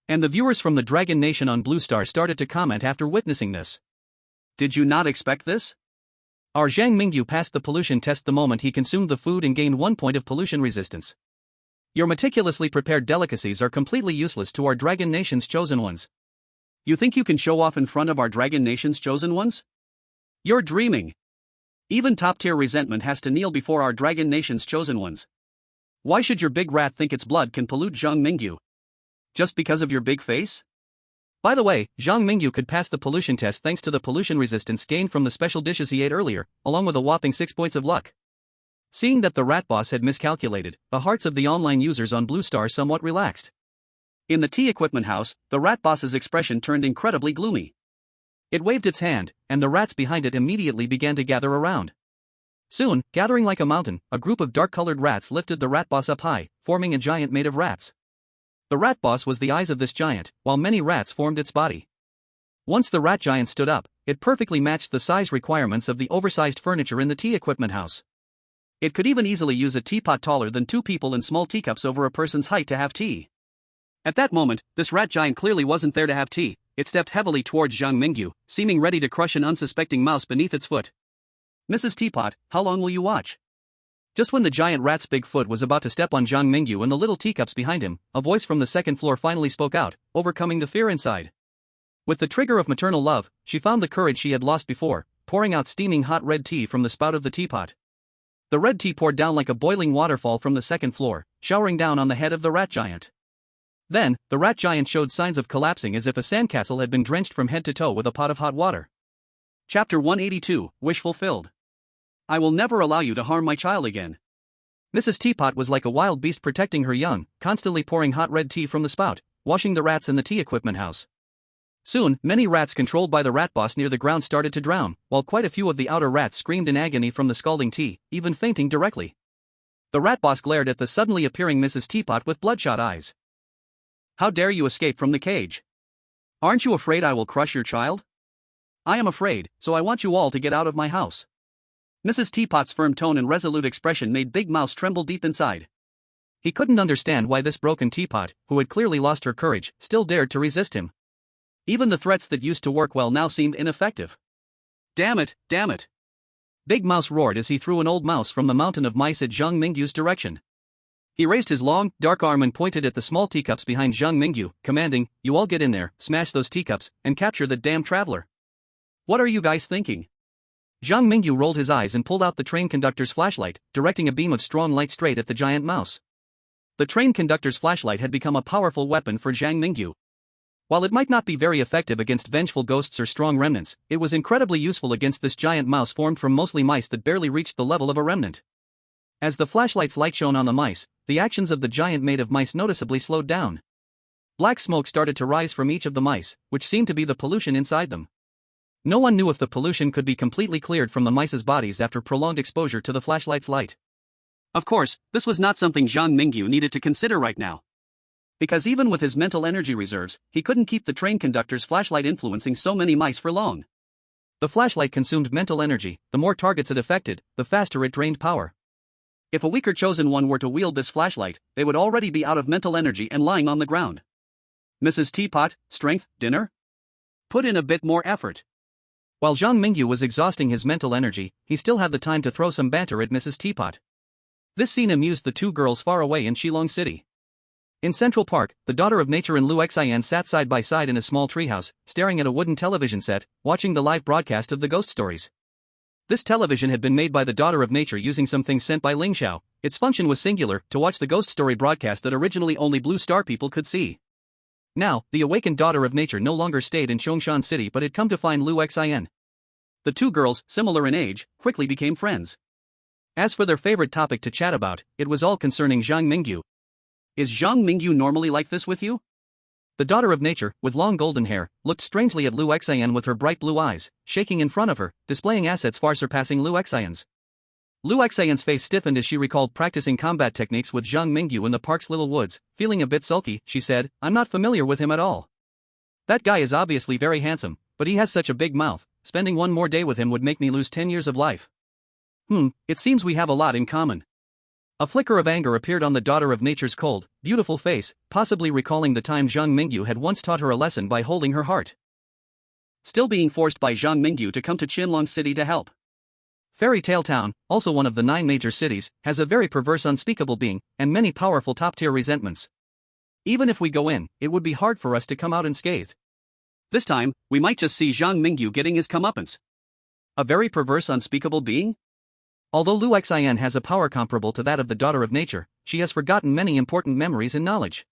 And the viewers from the Dragon Nation on Blue Star started to comment after witnessing this. Did you not expect this? Our Zhang Mingyu passed the pollution test the moment he consumed the food and gained 1 point of pollution resistance. Your meticulously prepared delicacies are completely useless to our Dragon Nation's chosen ones. You think you can show off in front of our Dragon Nation's chosen ones? You're dreaming. Even top-tier resentment has to kneel before our Dragon Nation's chosen ones. Why should your big rat think its blood can pollute Zhang Mingyu? Just because of your big face? By the way, Zhang Mingyu could pass the pollution test thanks to the pollution resistance gained from the special dishes he ate earlier, along with a whopping 6 points of luck. Seeing that the rat boss had miscalculated, the hearts of the online users on Blue Star somewhat relaxed. In the tea equipment house, the rat boss's expression turned incredibly gloomy. It waved its hand, and the rats behind it immediately began to gather around. Soon, gathering like a mountain, a group of dark-colored rats lifted the rat boss up high, forming a giant made of rats. The rat boss was the eyes of this giant, while many rats formed its body. Once the rat giant stood up, it perfectly matched the size requirements of the oversized furniture in the tea equipment house. It could even easily use a teapot taller than 2 people and small teacups over a person's height to have tea. At that moment, this rat giant clearly wasn't there to have tea. It stepped heavily towards Zhang Mingyu, seeming ready to crush an unsuspecting mouse beneath its foot. "Mrs. Teapot, how long will you watch?" Just when the giant rat's big foot was about to step on Zhang Mingyu and the little teacups behind him, a voice from the second floor finally spoke out, overcoming the fear inside. With the trigger of maternal love, she found the courage she had lost before, pouring out steaming hot red tea from the spout of the teapot. The red tea poured down like a boiling waterfall from the second floor, showering down on the head of the rat giant. Then, the rat giant showed signs of collapsing as if a sandcastle had been drenched from head to toe with a pot of hot water. Chapter 182, Wish Fulfilled. I will never allow you to harm my child again. Mrs. Teapot was like a wild beast protecting her young, constantly pouring hot red tea from the spout, washing the rats in the tea equipment house. Soon, many rats controlled by the rat boss near the ground started to drown, while quite a few of the outer rats screamed in agony from the scalding tea, even fainting directly. The rat boss glared at the suddenly appearing Mrs. Teapot with bloodshot eyes. How dare you escape from the cage? Aren't you afraid I will crush your child? I am afraid, so I want you all to get out of my house. Mrs. Teapot's firm tone and resolute expression made Big Mouse tremble deep inside. He couldn't understand why this broken teapot, who had clearly lost her courage, still dared to resist him. Even the threats that used to work well now seemed ineffective. Damn it, damn it. Big Mouse roared as he threw an old mouse from the mountain of mice at Zhang Mingyu's direction. He raised his long, dark arm and pointed at the small teacups behind Zhang Mingyu, commanding, "You all get in there, smash those teacups, and capture the damn traveler." What are you guys thinking? Zhang Mingyu rolled his eyes and pulled out the train conductor's flashlight, directing a beam of strong light straight at the giant mouse. The train conductor's flashlight had become a powerful weapon for Zhang Mingyu. While it might not be very effective against vengeful ghosts or strong remnants, it was incredibly useful against this giant mouse formed from mostly mice that barely reached the level of a remnant. As the flashlight's light shone on the mice, the actions of the giant made of mice noticeably slowed down. Black smoke started to rise from each of the mice, which seemed to be the pollution inside them. No one knew if the pollution could be completely cleared from the mice's bodies after prolonged exposure to the flashlight's light. Of course, this was not something Zhang Mingyu needed to consider right now. Because even with his mental energy reserves, he couldn't keep the train conductor's flashlight influencing so many mice for long. The flashlight consumed mental energy. The more targets it affected, the faster it drained power. If a weaker chosen one were to wield this flashlight, they would already be out of mental energy and lying on the ground. Mrs. Teapot, strength, dinner? Put in a bit more effort. While Zhang Mingyu was exhausting his mental energy, he still had the time to throw some banter at Mrs. Teapot. This scene amused the two girls far away in Shillong City. In Central Park, the daughter of nature and Lu Xian sat side by side in a small treehouse, staring at a wooden television set, watching the live broadcast of the ghost stories. This television had been made by the daughter of nature using some things sent by Ling Xiao. Its function was singular, to watch the ghost story broadcast that originally only Blue Star people could see. Now, the awakened daughter of nature no longer stayed in Chongshan City but had come to find Lu Xian. The two girls, similar in age, quickly became friends. As for their favorite topic to chat about, it was all concerning Zhang Mingyu. Is Zhang Mingyu normally like this with you? The daughter of nature, with long golden hair, looked strangely at Lu Xian with her bright blue eyes, shaking in front of her, displaying assets far surpassing Lu Xian's. Lu Xian's face stiffened as she recalled practicing combat techniques with Zhang Mingyu in the park's little woods. Feeling a bit sulky, she said, "I'm not familiar with him at all. That guy is obviously very handsome, but he has such a big mouth. Spending one more day with him would make me lose 10 years of life. It seems we have a lot in common." A flicker of anger appeared on the daughter of nature's cold, beautiful face, possibly recalling the time Zhang Mingyu had once taught her a lesson by holding her heart. Still being forced by Zhang Mingyu to come to Qinlong City to help. Fairy Tale Town, also one of the 9 major cities, has a very perverse unspeakable being, and many powerful top-tier resentments. Even if we go in, it would be hard for us to come out unscathed. This time, we might just see Zhang Mingyu getting his comeuppance. A very perverse unspeakable being? Although Lu Xian has a power comparable to that of the daughter of nature, she has forgotten many important memories and knowledge.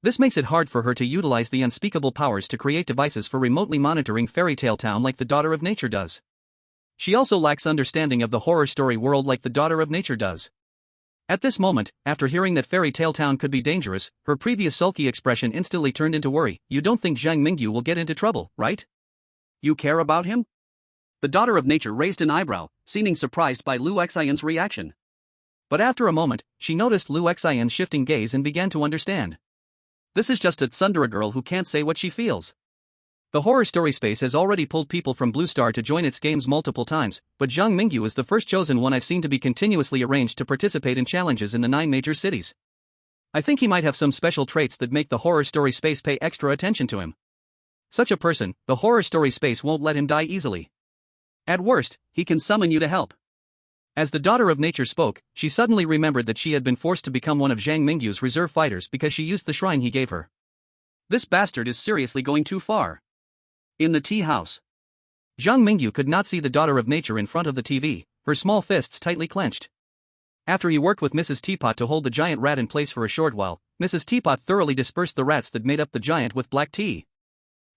This makes it hard for her to utilize the unspeakable powers to create devices for remotely monitoring Fairy Tale Town like the daughter of nature does. She also lacks understanding of the horror story world like the daughter of nature does. At this moment, after hearing that Fairy Tale Town could be dangerous, her previous sulky expression instantly turned into worry. "You don't think Zhang Mingyu will get into trouble, right? You care about him?" The daughter of nature raised an eyebrow, seeming surprised by Lu Xian's reaction. But after a moment, she noticed Lu Xian's shifting gaze and began to understand. This is just a tsundere girl who can't say what she feels. The horror story space has already pulled people from Blue Star to join its games multiple times, but Zhang Mingyu is the first chosen one I've seen to be continuously arranged to participate in challenges in the 9 major cities. I think he might have some special traits that make the horror story space pay extra attention to him. Such a person, the horror story space won't let him die easily. At worst, he can summon you to help. As the daughter of nature spoke, she suddenly remembered that she had been forced to become one of Zhang Mingyu's reserve fighters because she used the shrine he gave her. This bastard is seriously going too far. In the tea house, Zhang Mingyu could not see the daughter of nature in front of the TV, her small fists tightly clenched. After he worked with Mrs. Teapot to hold the giant rat in place for a short while, Mrs. Teapot thoroughly dispersed the rats that made up the giant with black tea.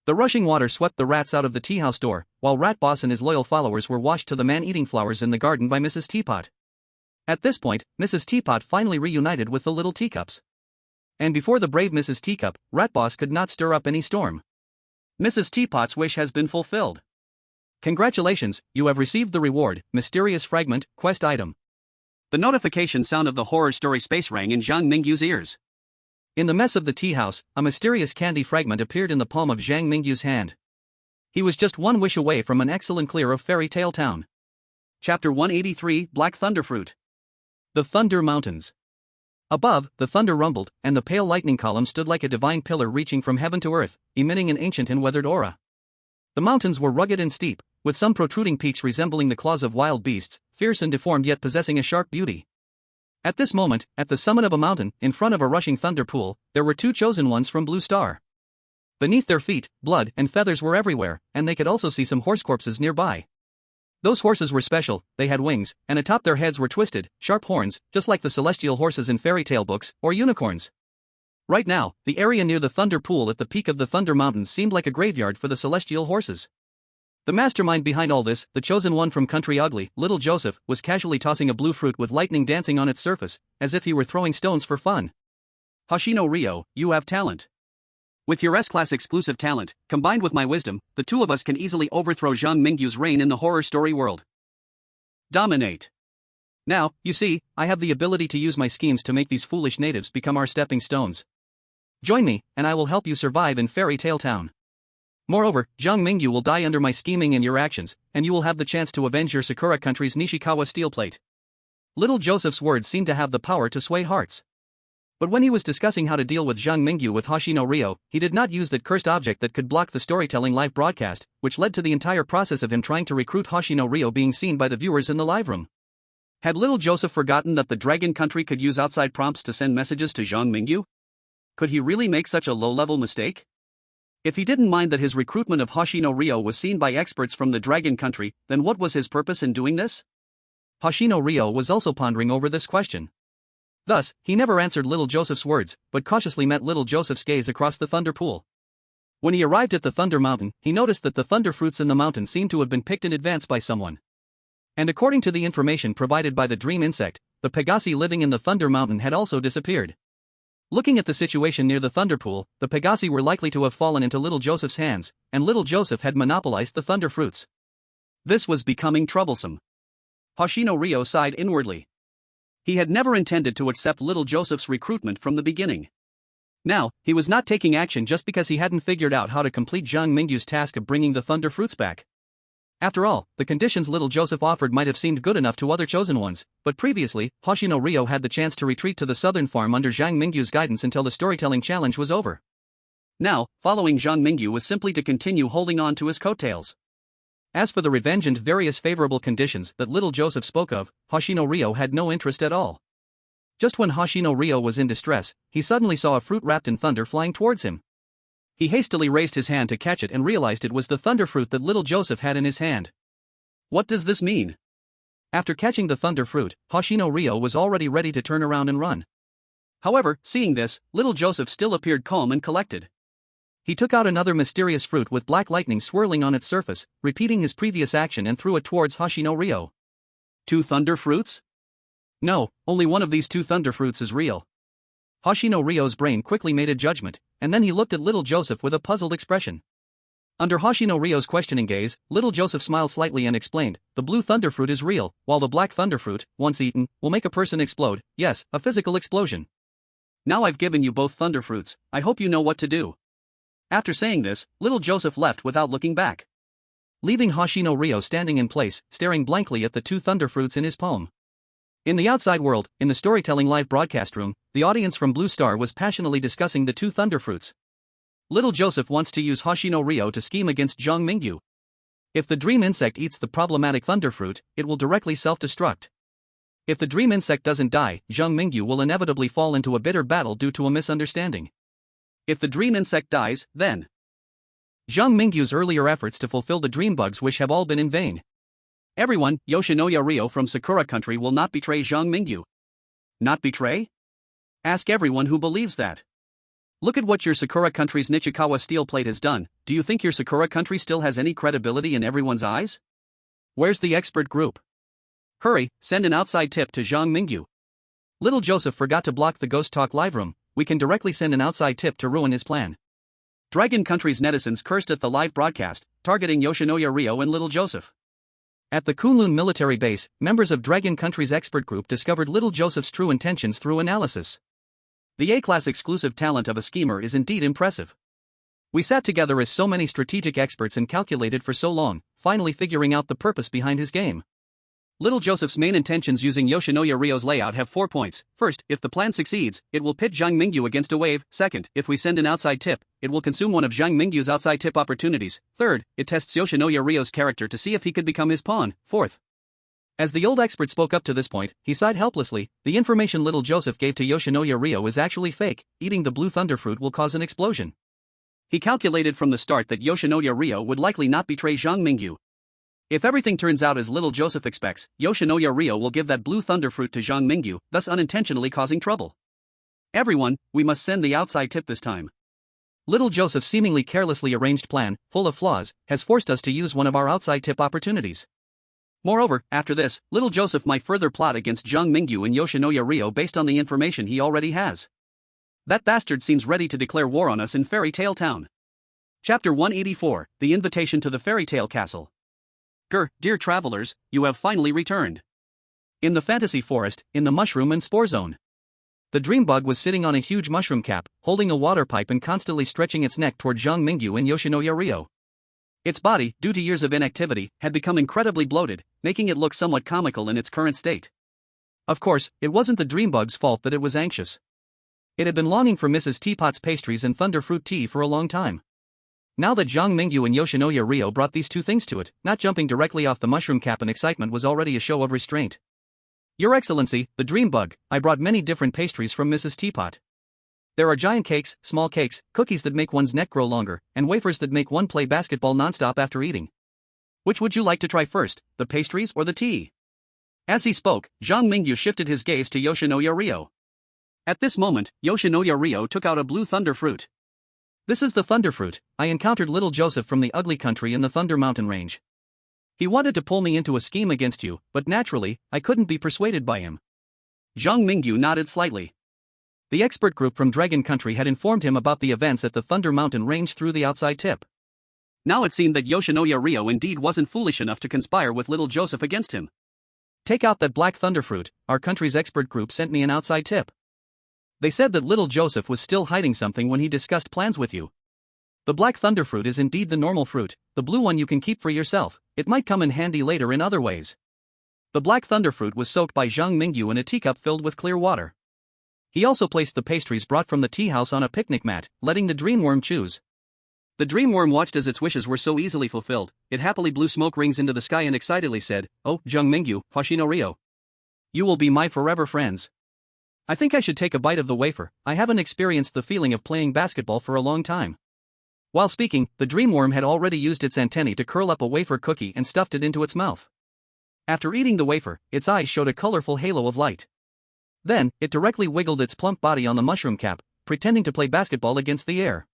The rushing water swept the rats out of the tea house door, while Rat Boss and his loyal followers were washed to the man-eating flowers in the garden by Mrs. Teapot. At this point, Mrs. Teapot finally reunited with the little teacups. And before the brave Mrs. Teacup, Rat Boss could not stir up any storm. Mrs. Teapot's wish has been fulfilled. Congratulations, you have received the reward, Mysterious Fragment, Quest Item. The notification sound of the horror story space rang in Zhang Mingyu's ears. In the mess of the tea house, a mysterious candy fragment appeared in the palm of Zhang Mingyu's hand. He was just one wish away from an excellent clear of Fairy Tale Town. Chapter 183, Black Thunderfruit. The Thunder Mountains. Above, the thunder rumbled, and the pale lightning column stood like a divine pillar reaching from heaven to earth, emitting an ancient and weathered aura. The mountains were rugged and steep, with some protruding peaks resembling the claws of wild beasts, fierce and deformed yet possessing a sharp beauty. At this moment, at the summit of a mountain, in front of a rushing thunder pool, there were 2 chosen ones from Blue Star. Beneath their feet, blood and feathers were everywhere, and they could also see some horse corpses nearby. Those horses were special, they had wings, and atop their heads were twisted, sharp horns, just like the celestial horses in fairy tale books, or unicorns. Right now, the area near the thunder pool at the peak of the Thunder Mountains seemed like a graveyard for the celestial horses. The mastermind behind all this, the chosen one from Country Ugly, Little Joseph, was casually tossing a blue fruit with lightning dancing on its surface, as if he were throwing stones for fun. Hoshino Ryo, you have talent. With your S-Class exclusive talent, combined with my wisdom, the two of us can easily overthrow Zhang Mingyu's reign in the horror story world. Dominate. Now, you see, I have the ability to use my schemes to make these foolish natives become our stepping stones. Join me, and I will help you survive in Fairy Tale Town. Moreover, Zhang Mingyu will die under my scheming and your actions, and you will have the chance to avenge your Sakura country's Nishikawa steel plate. Little Joseph's words seemed to have the power to sway hearts. But when he was discussing how to deal with Zhang Mingyu with Hoshino Ryo, he did not use that cursed object that could block the storytelling live broadcast, which led to the entire process of him trying to recruit Hoshino Ryo being seen by the viewers in the live room. Had Little Joseph forgotten that the Dragon Country could use outside prompts to send messages to Zhang Mingyu? Could he really make such a low-level mistake? If he didn't mind that his recruitment of Hoshino Ryo was seen by experts from the Dragon Country, then what was his purpose in doing this? Hoshino Ryo was also pondering over this question. Thus, he never answered Little Joseph's words, but cautiously met Little Joseph's gaze across the Thunder Pool. When he arrived at the Thunder Mountain, he noticed that the thunder fruits in the mountain seemed to have been picked in advance by someone. And according to the information provided by the dream insect, the Pegasi living in the Thunder Mountain had also disappeared. Looking at the situation near the Thunder Pool, the Pegasi were likely to have fallen into Little Joseph's hands, and Little Joseph had monopolized the thunder fruits. This was becoming troublesome. Hoshino Ryo sighed inwardly. He had never intended to accept Little Joseph's recruitment from the beginning. Now, he was not taking action just because he hadn't figured out how to complete Zhang Mingyu's task of bringing the thunder fruits back. After all, the conditions Little Joseph offered might have seemed good enough to other chosen ones, but previously, Hoshino Ryo had the chance to retreat to the southern farm under Zhang Mingyu's guidance until the storytelling challenge was over. Now, following Zhang Mingyu was simply to continue holding on to his coattails. As for the revenge and various favorable conditions that Little Joseph spoke of, Hoshino Ryo had no interest at all. Just when Hoshino Ryo was in distress, he suddenly saw a fruit wrapped in thunder flying towards him. He hastily raised his hand to catch it and realized it was the thunder fruit that Little Joseph had in his hand. What does this mean? After catching the thunder fruit, Hoshino Ryo was already ready to turn around and run. However, seeing this, Little Joseph still appeared calm and collected. He took out another mysterious fruit with black lightning swirling on its surface, repeating his previous action, and threw it towards Hoshino Ryo. 2 thunder fruits? No, only one of these 2 thunder fruits is real. Hoshino Ryo's brain quickly made a judgment, and then he looked at Little Joseph with a puzzled expression. Under Hoshino Ryo's questioning gaze, Little Joseph smiled slightly and explained, the blue thunder fruit is real, while the black thunder fruit, once eaten, will make a person explode, yes, a physical explosion. Now I've given you both thunder fruits, I hope you know what to do. After saying this, Little Joseph left without looking back, leaving Hoshino Ryo standing in place, staring blankly at the 2 thunder fruits in his palm. In the outside world, in the storytelling live broadcast room, the audience from Blue Star was passionately discussing the 2 thunder fruits. Little Joseph wants to use Hoshino Ryo to scheme against Zhang Mingyu. If the dream insect eats the problematic thunder fruit, it will directly self-destruct. If the dream insect doesn't die, Zhang Mingyu will inevitably fall into a bitter battle due to a misunderstanding. If the dream insect dies, then Zhang Mingyu's earlier efforts to fulfill the dream bug's wish have all been in vain. Everyone, Yoshinoya Ryo from Sakura Country will not betray Zhang Mingyu. Not betray? Ask everyone who believes that. Look at what your Sakura Country's Nishikawa steel plate has done. Do you think your Sakura Country still has any credibility in everyone's eyes? Where's the expert group? Hurry, send an outside tip to Zhang Mingyu. Little Joseph forgot to block the Ghost Talk live room. We can directly send an outside tip to ruin his plan. Dragon Country's netizens cursed at the live broadcast, targeting Yoshinoya Ryo and Little Joseph. At the Kunlun military base, members of Dragon Country's expert group discovered Little Joseph's true intentions through analysis. The A-class exclusive talent of a schemer is indeed impressive. We sat together as so many strategic experts and calculated for so long, finally figuring out the purpose behind his game. Little Joseph's main intentions using Yoshinoya Ryo's layout have 4 points. First, if the plan succeeds, it will pit Zhang Mingyu against a wave. Second, if we send an outside tip, it will consume one of Zhang Mingyu's outside tip opportunities. Third, it tests Yoshinoya Ryo's character to see if he could become his pawn. Fourth. As the old expert spoke up to this point, he sighed helplessly. The information Little Joseph gave to Yoshinoya Ryo is actually fake. Eating the blue thunder fruit will cause an explosion. He calculated from the start that Yoshinoya Ryo would likely not betray Zhang Mingyu. If everything turns out as Little Joseph expects, Yoshinoya Ryo will give that blue thunder fruit to Zhang Mingyu, thus unintentionally causing trouble. Everyone, we must send the outside tip this time. Little Joseph's seemingly carelessly arranged plan, full of flaws, has forced us to use one of our outside tip opportunities. Moreover, after this, Little Joseph might further plot against Zhang Mingyu and Yoshinoya Ryo based on the information he already has. That bastard seems ready to declare war on us in Fairy Tale Town. Chapter 184, The Invitation to the Fairy Tale Castle. Dear travelers, you have finally returned. In the fantasy forest, in the mushroom and spore zone. The dream bug was sitting on a huge mushroom cap, holding a water pipe and constantly stretching its neck toward Zhang Mingyu and Yoshinoya Ryo. Its body, due to years of inactivity, had become incredibly bloated, making it look somewhat comical in its current state. Of course, it wasn't the dream bug's fault that it was anxious. It had been longing for Mrs. Teapot's pastries and thunder fruit tea for a long time. Now that Zhang Mingyu and Yoshinoya Ryo brought these two things to it, not jumping directly off the mushroom cap in excitement was already a show of restraint. Your Excellency, the dream bug, I brought many different pastries from Mrs. Teapot. There are giant cakes, small cakes, cookies that make one's neck grow longer, and wafers that make one play basketball nonstop after eating. Which would you like to try first, the pastries or the tea? As he spoke, Zhang Mingyu shifted his gaze to Yoshinoya Ryo. At this moment, Yoshinoya Ryo took out a blue thunder fruit. This is the thunder fruit. I encountered Little Joseph from the ugly country in the Thunder Mountain Range. He wanted to pull me into a scheme against you, but naturally, I couldn't be persuaded by him. Zhang Mingyu nodded slightly. The expert group from Dragon Country had informed him about the events at the Thunder Mountain Range through the outside tip. Now it seemed that Yoshinoya Ryo indeed wasn't foolish enough to conspire with Little Joseph against him. Take out that black thunder fruit, our country's expert group sent me an outside tip. They said that Little Joseph was still hiding something when he discussed plans with you. The black thunder fruit is indeed the normal fruit, the blue one you can keep for yourself, it might come in handy later in other ways. The black thunder fruit was soaked by Zhang Mingyu in a teacup filled with clear water. He also placed the pastries brought from the tea house on a picnic mat, letting the dreamworm choose. The dreamworm watched as its wishes were so easily fulfilled, it happily blew smoke rings into the sky and excitedly said, "Oh, Zhang Mingyu, Hoshino Ryo. You will be my forever friends. I think I should take a bite of the wafer, I haven't experienced the feeling of playing basketball for a long time." While speaking, the dreamworm had already used its antennae to curl up a wafer cookie and stuffed it into its mouth. After eating the wafer, its eyes showed a colorful halo of light. Then, it directly wiggled its plump body on the mushroom cap, pretending to play basketball against the air.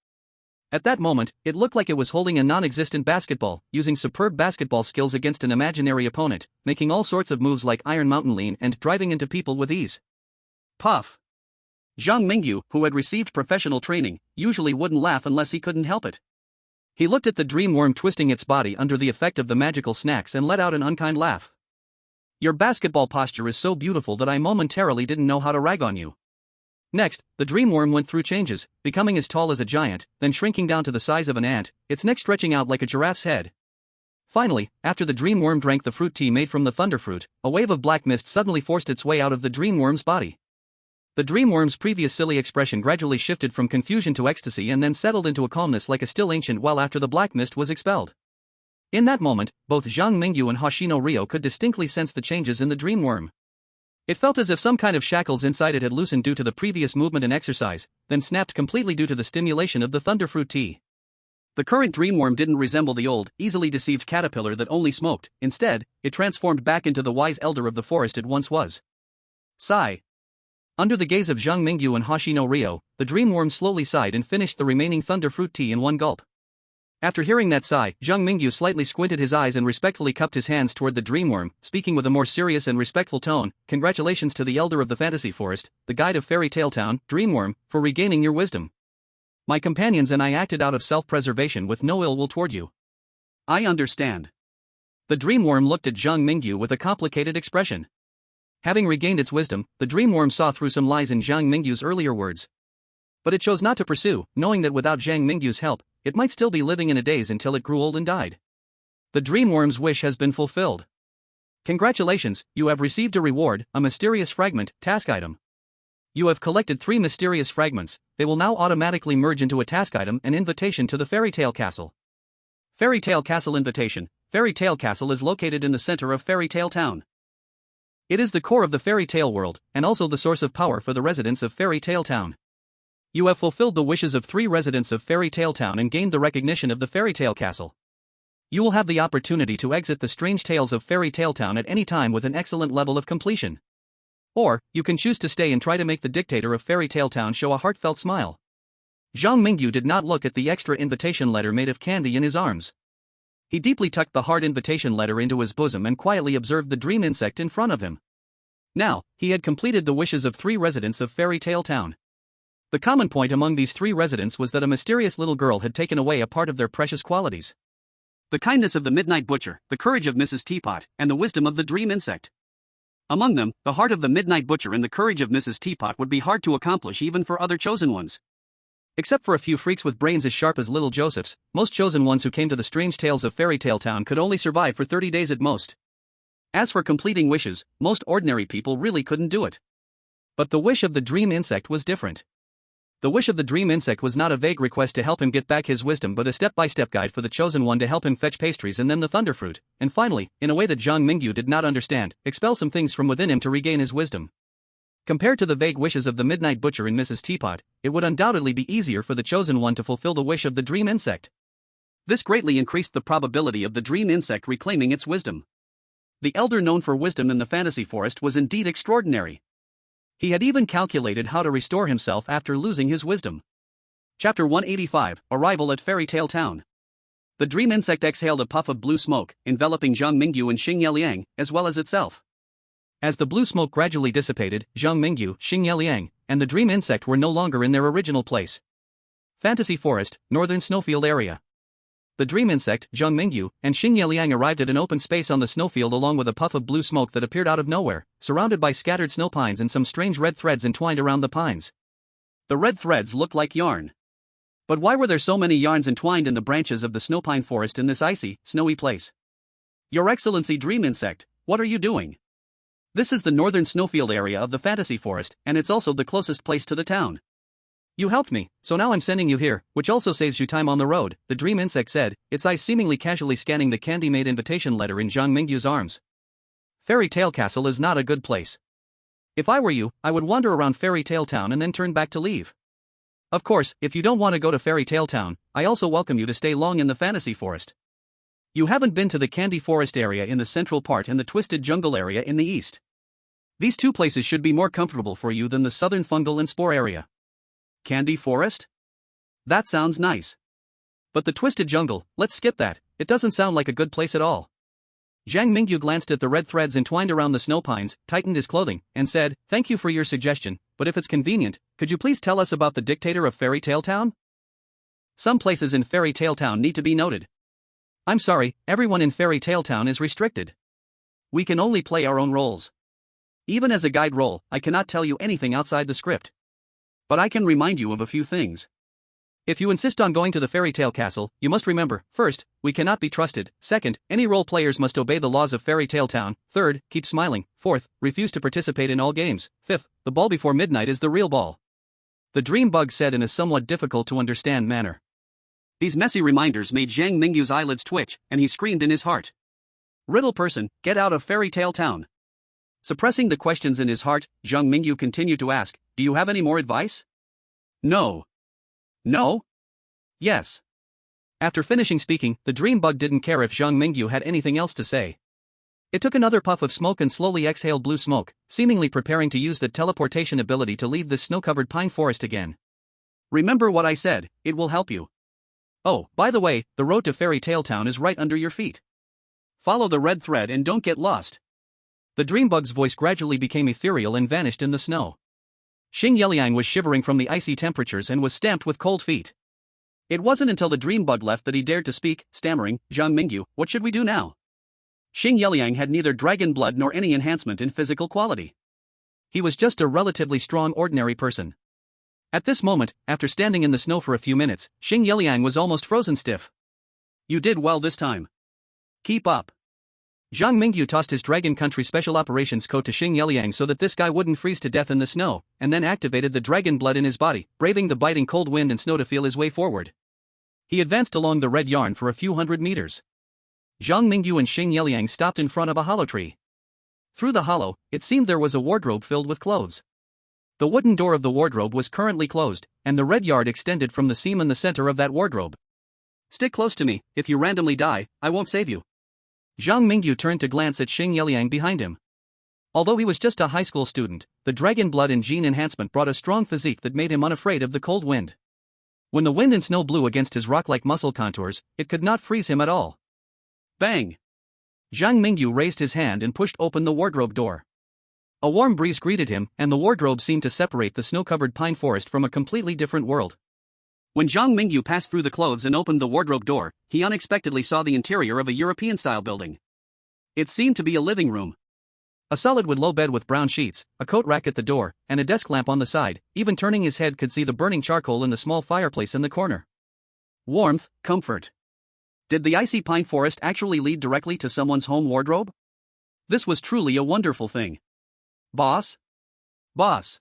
At that moment, it looked like it was holding a non-existent basketball, using superb basketball skills against an imaginary opponent, making all sorts of moves like Iron Mountain Lean and driving into people with ease. Puff! Zhang Mingyu, who had received professional training, usually wouldn't laugh unless he couldn't help it. He looked at the dreamworm twisting its body under the effect of the magical snacks and let out an unkind laugh. Your basketball posture is so beautiful that I momentarily didn't know how to rag on you. Next, the dreamworm went through changes, becoming as tall as a giant, then shrinking down to the size of an ant, its neck stretching out like a giraffe's head. Finally, after the dreamworm drank the fruit tea made from the thunder fruit, a wave of black mist suddenly forced its way out of the dreamworm's body. The dreamworm's previous silly expression gradually shifted from confusion to ecstasy and then settled into a calmness like a still ancient well after the black mist was expelled. In that moment, both Zhang Mingyu and Hoshino Ryo could distinctly sense the changes in the dreamworm. It felt as if some kind of shackles inside it had loosened due to the previous movement and exercise, then snapped completely due to the stimulation of the thunderfruit tea. The current dreamworm didn't resemble the old, easily deceived caterpillar that only smoked. Instead, it transformed back into the wise elder of the forest it once was. Sigh. Under the gaze of Zhang Mingyu and Hoshino Ryo, the dreamworm slowly sighed and finished the remaining thunderfruit tea in one gulp. After hearing that sigh, Zhang Mingyu slightly squinted his eyes and respectfully cupped his hands toward the dreamworm, speaking with a more serious and respectful tone. Congratulations to the elder of the fantasy forest, the guide of Fairy Tale Town, Dreamworm, for regaining your wisdom. My companions and I acted out of self-preservation with no ill will toward you. I understand. The dreamworm looked at Zhang Mingyu with a complicated expression. Having regained its wisdom, the dreamworm saw through some lies in Zhang Mingyu's earlier words. But it chose not to pursue, knowing that without Zhang Mingyu's help, it might still be living in a daze until it grew old and died. The dreamworm's wish has been fulfilled. Congratulations, you have received a reward, a mysterious fragment, task item. You have collected 3 mysterious fragments, they will now automatically merge into a task item, an invitation to the Fairy Tale Castle. Fairy Tale Castle Invitation. Fairy Tale Castle is located in the center of Fairy Tale Town. It is the core of the fairy tale world, and also the source of power for the residents of Fairy Tale Town. You have fulfilled the wishes of 3 residents of Fairy Tale Town and gained the recognition of the Fairy Tale Castle. You will have the opportunity to exit the strange tales of Fairy Tale Town at any time with an excellent level of completion. Or, you can choose to stay and try to make the dictator of Fairy Tale Town show a heartfelt smile. Zhang Mingyu did not look at the extra invitation letter made of candy in his arms. He deeply tucked the hard invitation letter into his bosom and quietly observed the dream insect in front of him. Now, he had completed the wishes of 3 residents of Fairy Tale Town. The common point among these 3 residents was that a mysterious little girl had taken away a part of their precious qualities. The kindness of the Midnight Butcher, the courage of Mrs. Teapot, and the wisdom of the dream insect. Among them, the heart of the Midnight Butcher and the courage of Mrs. Teapot would be hard to accomplish even for other chosen ones. Except for a few freaks with brains as sharp as little Joseph's, most chosen ones who came to the strange tales of Fairy Tale Town could only survive for 30 days at most. As for completing wishes, most ordinary people really couldn't do it. But the wish of the dream insect was different. The wish of the dream insect was not a vague request to help him get back his wisdom but a step-by-step guide for the chosen one to help him fetch pastries and then the thunderfruit, and finally, in a way that Zhang Mingyu did not understand, expel some things from within him to regain his wisdom. Compared to the vague wishes of the Midnight Butcher and Mrs. Teapot, it would undoubtedly be easier for the chosen one to fulfill the wish of the dream insect. This greatly increased the probability of the dream insect reclaiming its wisdom. The elder known for wisdom in the fantasy forest was indeed extraordinary. He had even calculated how to restore himself after losing his wisdom. Chapter 185, Arrival at Fairy Tale Town. The dream insect exhaled a puff of blue smoke, enveloping Zhang Mingyu and Xing Yeliang, as well as itself. As the blue smoke gradually dissipated, Zhang Mingyu, Xing Yeliang, and the dream insect were no longer in their original place. Fantasy Forest, Northern Snowfield Area. The dream insect, Zhang Mingyu, and Xing Yeliang arrived at an open space on the snowfield along with a puff of blue smoke that appeared out of nowhere, surrounded by scattered snow pines and some strange red threads entwined around the pines. The red threads looked like yarn. But why were there so many yarns entwined in the branches of the snowpine forest in this icy, snowy place? Your Excellency Dream Insect, what are you doing? This is the northern snowfield area of the fantasy forest, and it's also the closest place to the town. You helped me, so now I'm sending you here, which also saves you time on the road, the dream insect said, its eyes seemingly casually scanning the candy-made invitation letter in Zhang Mingyu's arms. Fairy Tale Castle is not a good place. If I were you, I would wander around Fairy Tale Town and then turn back to leave. Of course, if you don't want to go to Fairy Tale Town, I also welcome you to stay long in the fantasy forest. You haven't been to the Candy Forest area in the central part and the Twisted Jungle area in the east. These 2 places should be more comfortable for you than the southern fungal and spore area. Candy Forest? That sounds nice. But the Twisted Jungle, let's skip that, it doesn't sound like a good place at all. Zhang Mingyu glanced at the red threads entwined around the snow pines, tightened his clothing, and said, "Thank you for your suggestion, but if it's convenient, could you please tell us about the dictator of Fairy Tale Town?" Some places in Fairy Tale Town need to be noted. I'm sorry, everyone in Fairy Tale Town is restricted. We can only play our own roles. Even as a guide role, I cannot tell you anything outside the script. But I can remind you of a few things. If you insist on going to the Fairy Tale Castle, you must remember, first, we cannot be trusted, second, any role players must obey the laws of Fairy Tale Town, third, keep smiling, fourth, refuse to participate in all games, fifth, the ball before midnight is the real ball. The dream bug said in a somewhat difficult to understand manner. These messy reminders made Zhang Mingyu's eyelids twitch, and he screamed in his heart. Riddle person, get out of Fairy Tale Town. Suppressing the questions in his heart, Zhang Mingyu continued to ask, do you have any more advice? No. No? Yes. After finishing speaking, the dream bug didn't care if Zhang Mingyu had anything else to say. It took another puff of smoke and slowly exhaled blue smoke, seemingly preparing to use the teleportation ability to leave this snow-covered pine forest again. Remember what I said, it will help you. Oh, by the way, the road to Fairy Tale Town is right under your feet. Follow the red thread and don't get lost. The dream bug's voice gradually became ethereal and vanished in the snow. Xing Yeliang was shivering from the icy temperatures and was stamped with cold feet. It wasn't until the dream bug left that he dared to speak, stammering, Zhang Mingyu, what should we do now? Xing Yeliang had neither dragon blood nor any enhancement in physical quality. He was just a relatively strong ordinary person. At this moment, after standing in the snow for a few minutes, Xing Yeliang was almost frozen stiff. You did well this time. Keep up. Zhang Mingyu tossed his Dragon Country Special Operations coat to Xing Yeliang so that this guy wouldn't freeze to death in the snow, and then activated the dragon blood in his body, braving the biting cold wind and snow to feel his way forward. He advanced along the red yarn for a few hundred meters. Zhang Mingyu and Xing Yeliang stopped in front of a hollow tree. Through the hollow, it seemed there was a wardrobe filled with clothes. The wooden door of the wardrobe was currently closed, and the red yard extended from the seam in the center of that wardrobe. Stick close to me, if you randomly die, I won't save you. Zhang Mingyu turned to glance at Xing Yeliang behind him. Although he was just a high school student, the dragon blood and gene enhancement brought a strong physique that made him unafraid of the cold wind. When the wind and snow blew against his rock-like muscle contours, it could not freeze him at all. Bang! Zhang Mingyu raised his hand and pushed open the wardrobe door. A warm breeze greeted him, and the wardrobe seemed to separate the snow-covered pine forest from a completely different world. When Zhang Mingyu passed through the clothes and opened the wardrobe door, he unexpectedly saw the interior of a European-style building. It seemed to be a living room. A solid wood low bed with brown sheets, a coat rack at the door, and a desk lamp on the side. Even turning his head could see the burning charcoal in the small fireplace in the corner. Warmth, comfort. Did the icy pine forest actually lead directly to someone's home wardrobe? This was truly a wonderful thing. Boss? Boss.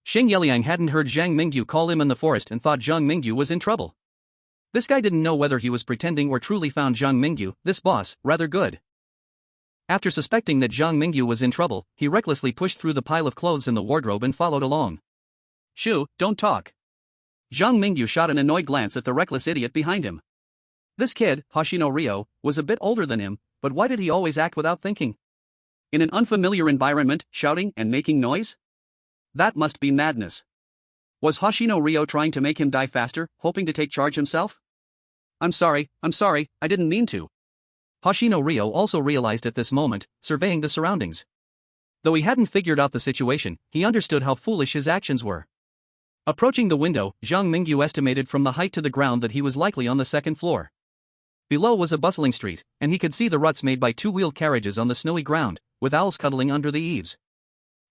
Xing Yeliang hadn't heard Zhang Mingyu call him in the forest and thought Zhang Mingyu was in trouble. This guy didn't know whether he was pretending or truly found Zhang Mingyu, this boss, rather good. After suspecting that Zhang Mingyu was in trouble, he recklessly pushed through the pile of clothes in the wardrobe and followed along. Shoo, don't talk. Zhang Mingyu shot an annoyed glance at the reckless idiot behind him. This kid, Hoshino Ryo, was a bit older than him, but why did he always act without thinking? In an unfamiliar environment, shouting and making noise? That must be madness. Was Hoshino Ryo trying to make him die faster, hoping to take charge himself? I'm sorry, I didn't mean to. Hoshino Ryo also realized at this moment, surveying the surroundings. Though he hadn't figured out the situation, he understood how foolish his actions were. Approaching the window, Zhang Mingyu estimated from the height to the ground that he was likely on the second floor. Below was a bustling street, and he could see the ruts made by two-wheeled carriages on the snowy ground, with owls cuddling under the eaves.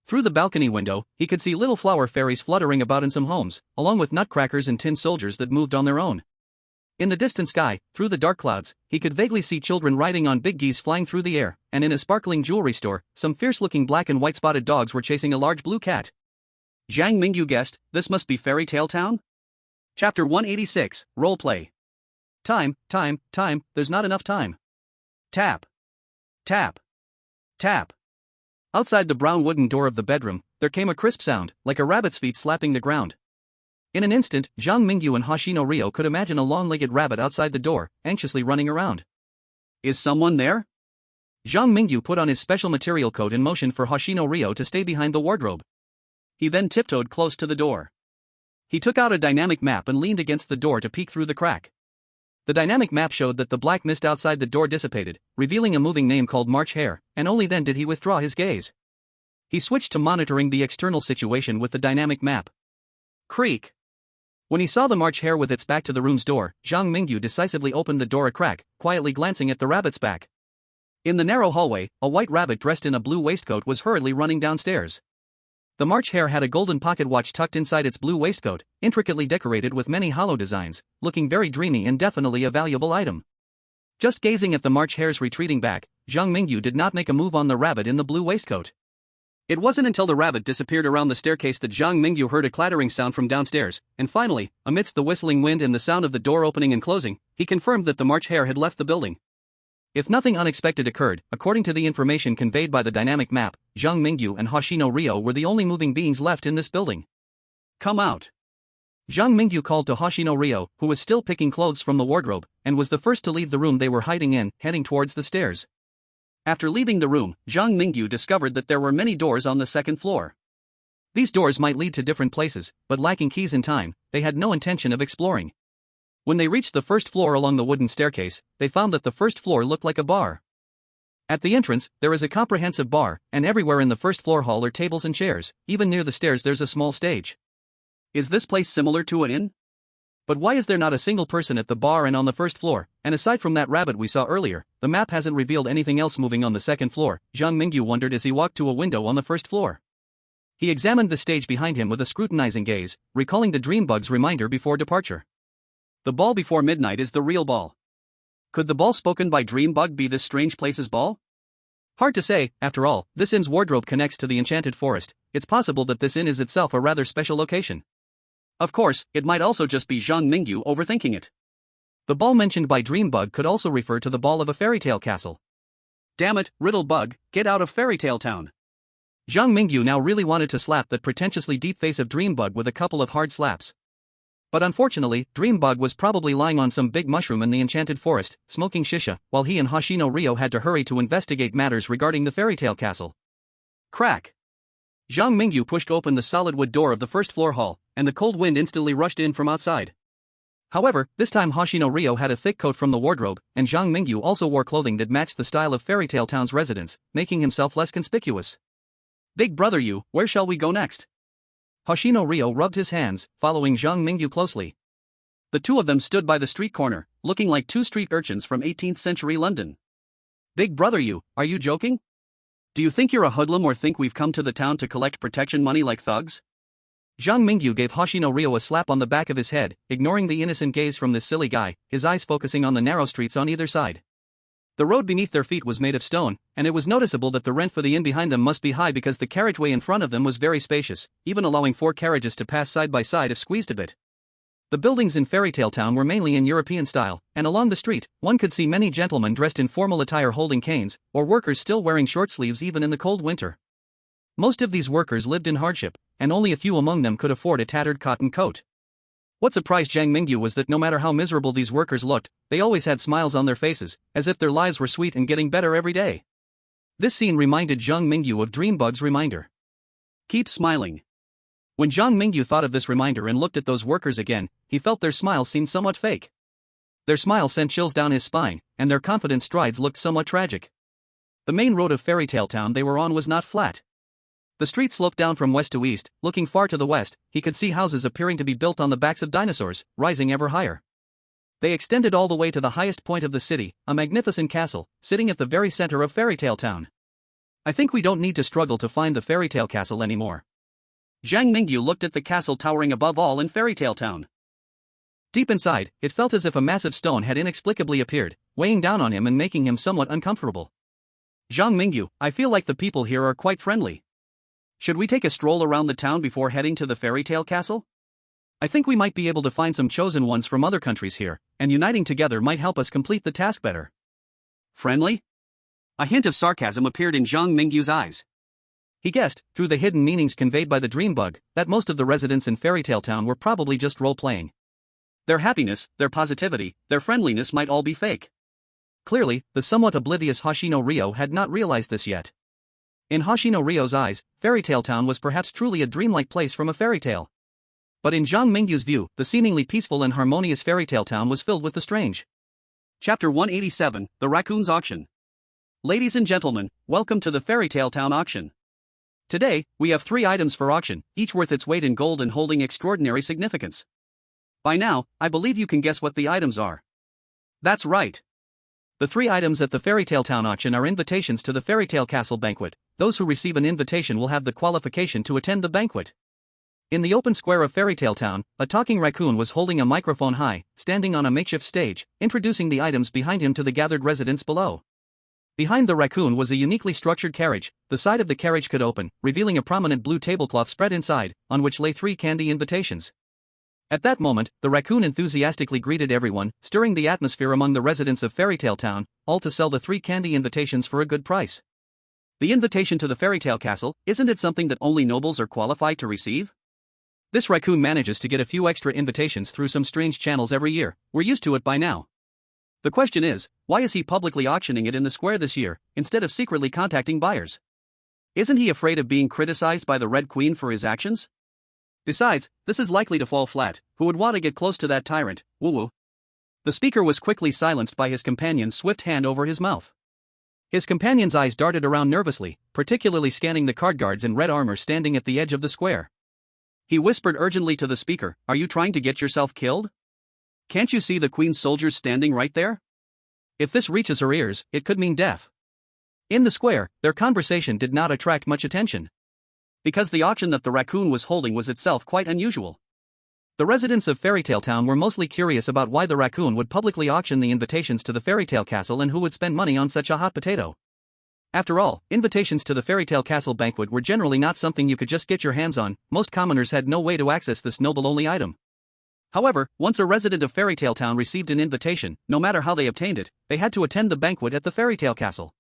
Through the balcony window, he could see little flower fairies fluttering about in some homes, along with nutcrackers and tin soldiers that moved on their own. In the distant sky, through the dark clouds, he could vaguely see children riding on big geese flying through the air, and in a sparkling jewelry store, some fierce-looking black and white-spotted dogs were chasing a large blue cat. Zhang Mingyu guessed, this must be Fairy Tale Town? Chapter 186, Roleplay. Time, there's not enough time. Tap. Tap. Tap. Outside the brown wooden door of the bedroom, there came a crisp sound, like a rabbit's feet slapping the ground. In an instant, Zhang Mingyu and Hoshino Ryo could imagine a long-legged rabbit outside the door, anxiously running around. Is someone there? Zhang Mingyu put on his special material coat and motioned for Hoshino Ryo to stay behind the wardrobe. He then tiptoed close to the door. He took out a dynamic map and leaned against the door to peek through the crack. The dynamic map showed that the black mist outside the door dissipated, revealing a moving name called March Hare, and only then did he withdraw his gaze. He switched to monitoring the external situation with the dynamic map. Creak. When he saw the March Hare with its back to the room's door, Zhang Mingyu decisively opened the door a crack, quietly glancing at the rabbit's back. In the narrow hallway, a white rabbit dressed in a blue waistcoat was hurriedly running downstairs. The March Hare had a golden pocket watch tucked inside its blue waistcoat, intricately decorated with many hollow designs, looking very dreamy and definitely a valuable item. Just gazing at the March Hare's retreating back, Zhang Mingyu did not make a move on the rabbit in the blue waistcoat. It wasn't until the rabbit disappeared around the staircase that Zhang Mingyu heard a clattering sound from downstairs, and finally, amidst the whistling wind and the sound of the door opening and closing, he confirmed that the March Hare had left the building. If nothing unexpected occurred, according to the information conveyed by the dynamic map, Zhang Mingyu and Hoshino Ryo were the only moving beings left in this building. Come out. Zhang Mingyu called to Hoshino Ryo, who was still picking clothes from the wardrobe, and was the first to leave the room they were hiding in, heading towards the stairs. After leaving the room, Zhang Mingyu discovered that there were many doors on the second floor. These doors might lead to different places, but lacking keys and time, they had no intention of exploring. When they reached the first floor along the wooden staircase, they found that the first floor looked like a bar. At the entrance, there is a comprehensive bar, and everywhere in the first floor hall are tables and chairs, even near the stairs there's a small stage. Is this place similar to an inn? But why is there not a single person at the bar and on the first floor, and aside from that rabbit we saw earlier, the map hasn't revealed anything else moving on the second floor, Zhang Mingyu wondered as he walked to a window on the first floor. He examined the stage behind him with a scrutinizing gaze, recalling the dream bug's reminder before departure. The ball before midnight is the real ball. Could the ball spoken by Dream Bug be this strange place's ball? Hard to say, after all, this inn's wardrobe connects to the enchanted forest, it's possible that this inn is itself a rather special location. Of course, it might also just be Zhang Mingyu overthinking it. The ball mentioned by Dream Bug could also refer to the ball of a fairy tale castle. Damn it, Riddle Bug, get out of Fairy Tale Town. Zhang Mingyu now really wanted to slap that pretentiously deep face of Dream Bug with a couple of hard slaps. But unfortunately, Dream Bug was probably lying on some big mushroom in the enchanted forest, smoking shisha, while he and Hoshino Ryo had to hurry to investigate matters regarding the fairy tale castle. Crack! Zhang Mingyu pushed open the solid wood door of the first floor hall, and the cold wind instantly rushed in from outside. However, this time Hoshino Ryo had a thick coat from the wardrobe, and Zhang Mingyu also wore clothing that matched the style of Fairy Tale Town's residents, making himself less conspicuous. Big brother you, where shall we go next? Hoshino Ryo rubbed his hands, following Zhang Mingyu closely. The two of them stood by the street corner, looking like two street urchins from 18th century London. Big brother you, are you joking? Do you think you're a hoodlum or think we've come to the town to collect protection money like thugs? Zhang Mingyu gave Hoshino Ryo a slap on the back of his head, ignoring the innocent gaze from this silly guy, his eyes focusing on the narrow streets on either side. The road beneath their feet was made of stone, and it was noticeable that the rent for the inn behind them must be high because the carriageway in front of them was very spacious, even allowing 4 carriages to pass side by side if squeezed a bit. The buildings in Fairy Tale Town were mainly in European style, and along the street, one could see many gentlemen dressed in formal attire holding canes, or workers still wearing short sleeves even in the cold winter. Most of these workers lived in hardship, and only a few among them could afford a tattered cotton coat. What surprised Zhang Mingyu was that no matter how miserable these workers looked, they always had smiles on their faces, as if their lives were sweet and getting better every day. This scene reminded Zhang Mingyu of Dreambug's reminder. Keep smiling. When Zhang Mingyu thought of this reminder and looked at those workers again, he felt their smiles seemed somewhat fake. Their smile sent chills down his spine, and their confident strides looked somewhat tragic. The main road of Fairy Tale Town they were on was not flat. The street sloped down from west to east. Looking far to the west, he could see houses appearing to be built on the backs of dinosaurs, rising ever higher. They extended all the way to the highest point of the city, a magnificent castle, sitting at the very center of Fairy Tale Town. I think we don't need to struggle to find the Fairy Tale Castle anymore. Zhang Mingyu looked at the castle towering above all in Fairy Tale Town. Deep inside, it felt as if a massive stone had inexplicably appeared, weighing down on him and making him somewhat uncomfortable. Zhang Mingyu, I feel like the people here are quite friendly. Should we take a stroll around the town before heading to the Fairy Tale Castle? I think we might be able to find some chosen ones from other countries here, and uniting together might help us complete the task better. Friendly? A hint of sarcasm appeared in Zhang Mingyu's eyes. He guessed, through the hidden meanings conveyed by the dream bug, that most of the residents in Fairy Tale Town were probably just role-playing. Their happiness, their positivity, their friendliness might all be fake. Clearly, the somewhat oblivious Hoshino Ryo had not realized this yet. In Hoshino Ryo's eyes, Fairy Tale Town was perhaps truly a dreamlike place from a fairy tale. But in Zhang Mingyu's view, the seemingly peaceful and harmonious Fairy Tale Town was filled with the strange. Chapter 187, The Raccoon's Auction. Ladies and gentlemen, welcome to the Fairy Tale Town auction. Today, we have 3 items for auction, each worth its weight in gold and holding extraordinary significance. By now, I believe you can guess what the items are. That's right. The 3 items at the Fairy Tale Town auction are invitations to the Fairy Tale Castle banquet. Those who receive an invitation will have the qualification to attend the banquet. In the open square of Fairy Tale Town, a talking raccoon was holding a microphone high, standing on a makeshift stage, introducing the items behind him to the gathered residents below. Behind the raccoon was a uniquely structured carriage. The side of the carriage could open, revealing a prominent blue tablecloth spread inside, on which lay 3 candy invitations. At that moment, the raccoon enthusiastically greeted everyone, stirring the atmosphere among the residents of Fairy Tale Town, all to sell the 3 candy invitations for a good price. The invitation to the Fairy Tale Castle, isn't it something that only nobles are qualified to receive? This raccoon manages to get a few extra invitations through some strange channels every year. We're used to it by now. The question is, why is he publicly auctioning it in the square this year, instead of secretly contacting buyers? Isn't he afraid of being criticized by the Red Queen for his actions? Besides, this is likely to fall flat. Who would want to get close to that tyrant? Woo-woo. The speaker was quickly silenced by his companion's swift hand over his mouth. His companion's eyes darted around nervously, particularly scanning the card guards in red armor standing at the edge of the square. He whispered urgently to the speaker, "Are you trying to get yourself killed? Can't you see the Queen's soldiers standing right there? If this reaches her ears, it could mean death." In the square, their conversation did not attract much attention. Because the auction that the raccoon was holding was itself quite unusual. The residents of Fairy Tale Town were mostly curious about why the raccoon would publicly auction the invitations to the Fairy Tale Castle and who would spend money on such a hot potato. After all, invitations to the Fairy Tale Castle banquet were generally not something you could just get your hands on. Most commoners had no way to access this noble-only item. However, once a resident of Fairy Tale Town received an invitation, no matter how they obtained it, they had to attend the banquet at the Fairy Tale Castle.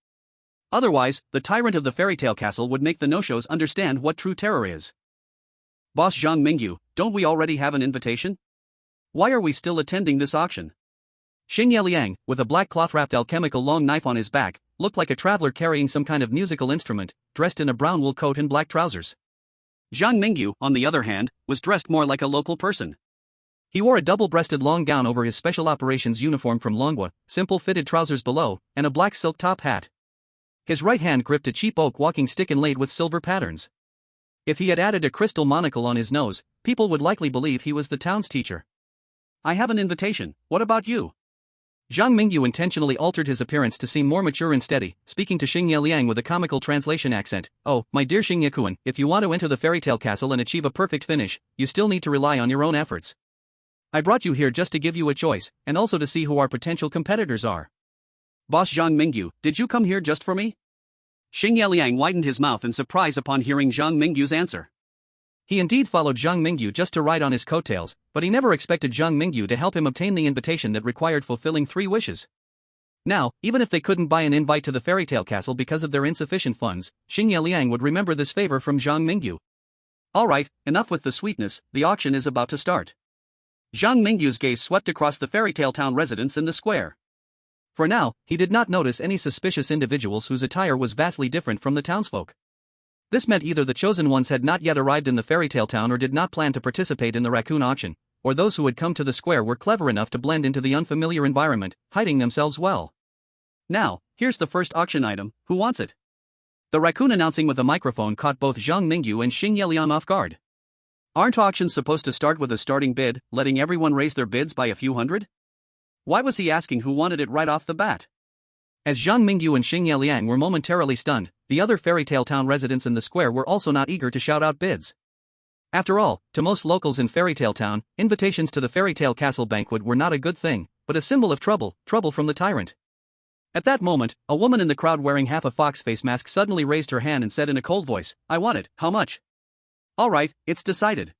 Otherwise, the tyrant of the Fairy Tale Castle would make the no-shows understand what true terror is. Boss Zhang Mingyu, don't we already have an invitation? Why are we still attending this auction? Xingye Liang, with a black cloth-wrapped alchemical long knife on his back, looked like a traveler carrying some kind of musical instrument, dressed in a brown wool coat and black trousers. Zhang Mingyu, on the other hand, was dressed more like a local person. He wore a double-breasted long gown over his special operations uniform from manhwa, simple fitted trousers below, and a black silk top hat. His right hand gripped a cheap oak walking stick inlaid with silver patterns. If he had added a crystal monocle on his nose, people would likely believe he was the town's teacher. "I have an invitation, what about you?" Zhang Mingyu intentionally altered his appearance to seem more mature and steady, speaking to Xingye Liang with a comical translation accent. "Oh, my dear Xingye-kun, if you want to enter the fairy tale castle and achieve a perfect finish, you still need to rely on your own efforts. I brought you here just to give you a choice, and also to see who our potential competitors are." "Boss Zhang Mingyu, did you come here just for me?" Xingye Liang widened his mouth in surprise upon hearing Zhang Mingyu's answer. He indeed followed Zhang Mingyu just to ride on his coattails, but he never expected Zhang Mingyu to help him obtain the invitation that required fulfilling 3 wishes. Now, even if they couldn't buy an invite to the fairy tale castle because of their insufficient funds, Xingye Liang would remember this favor from Zhang Mingyu. "Alright, enough with the sweetness, the auction is about to start." Zhang Mingyu's gaze swept across the fairy tale town residents in the square. For now, he did not notice any suspicious individuals whose attire was vastly different from the townsfolk. This meant either the chosen ones had not yet arrived in the fairy tale town or did not plan to participate in the raccoon auction, or those who had come to the square were clever enough to blend into the unfamiliar environment, hiding themselves well. "Now, here's the first auction item, who wants it?" The raccoon announcing with a microphone caught both Zhang Mingyu and Xingye Liang off guard. Aren't auctions supposed to start with a starting bid, letting everyone raise their bids by a few hundred? Why was he asking who wanted it right off the bat? As Zhang Mingyu and Xingye Liang were momentarily stunned, the other fairy tale town residents in the square were also not eager to shout out bids. After all, to most locals in Fairy Tale Town, invitations to the Fairy Tale Castle banquet were not a good thing, but a symbol of trouble from the tyrant. At that moment, a woman in the crowd wearing half a fox face mask suddenly raised her hand and said in a cold voice, "I want it, how much?" "Alright, it's decided.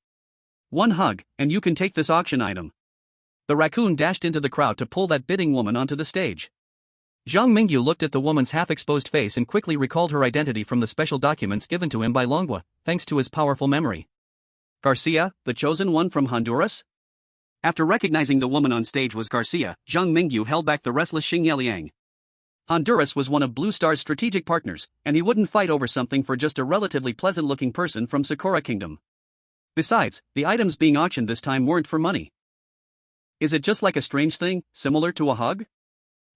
1 hug, and you can take this auction item." The raccoon dashed into the crowd to pull that bidding woman onto the stage. Zhang Mingyu looked at the woman's half-exposed face and quickly recalled her identity from the special documents given to him by Longwa, thanks to his powerful memory. Garcia, the chosen one from Honduras? After recognizing the woman on stage was Garcia, Zhang Mingyu held back the restless Xingye Liang. Honduras was one of Blue Star's strategic partners, and he wouldn't fight over something for just a relatively pleasant-looking person from Sakura Kingdom. Besides, the items being auctioned this time weren't for money. Is it just like a strange thing, similar to a hug?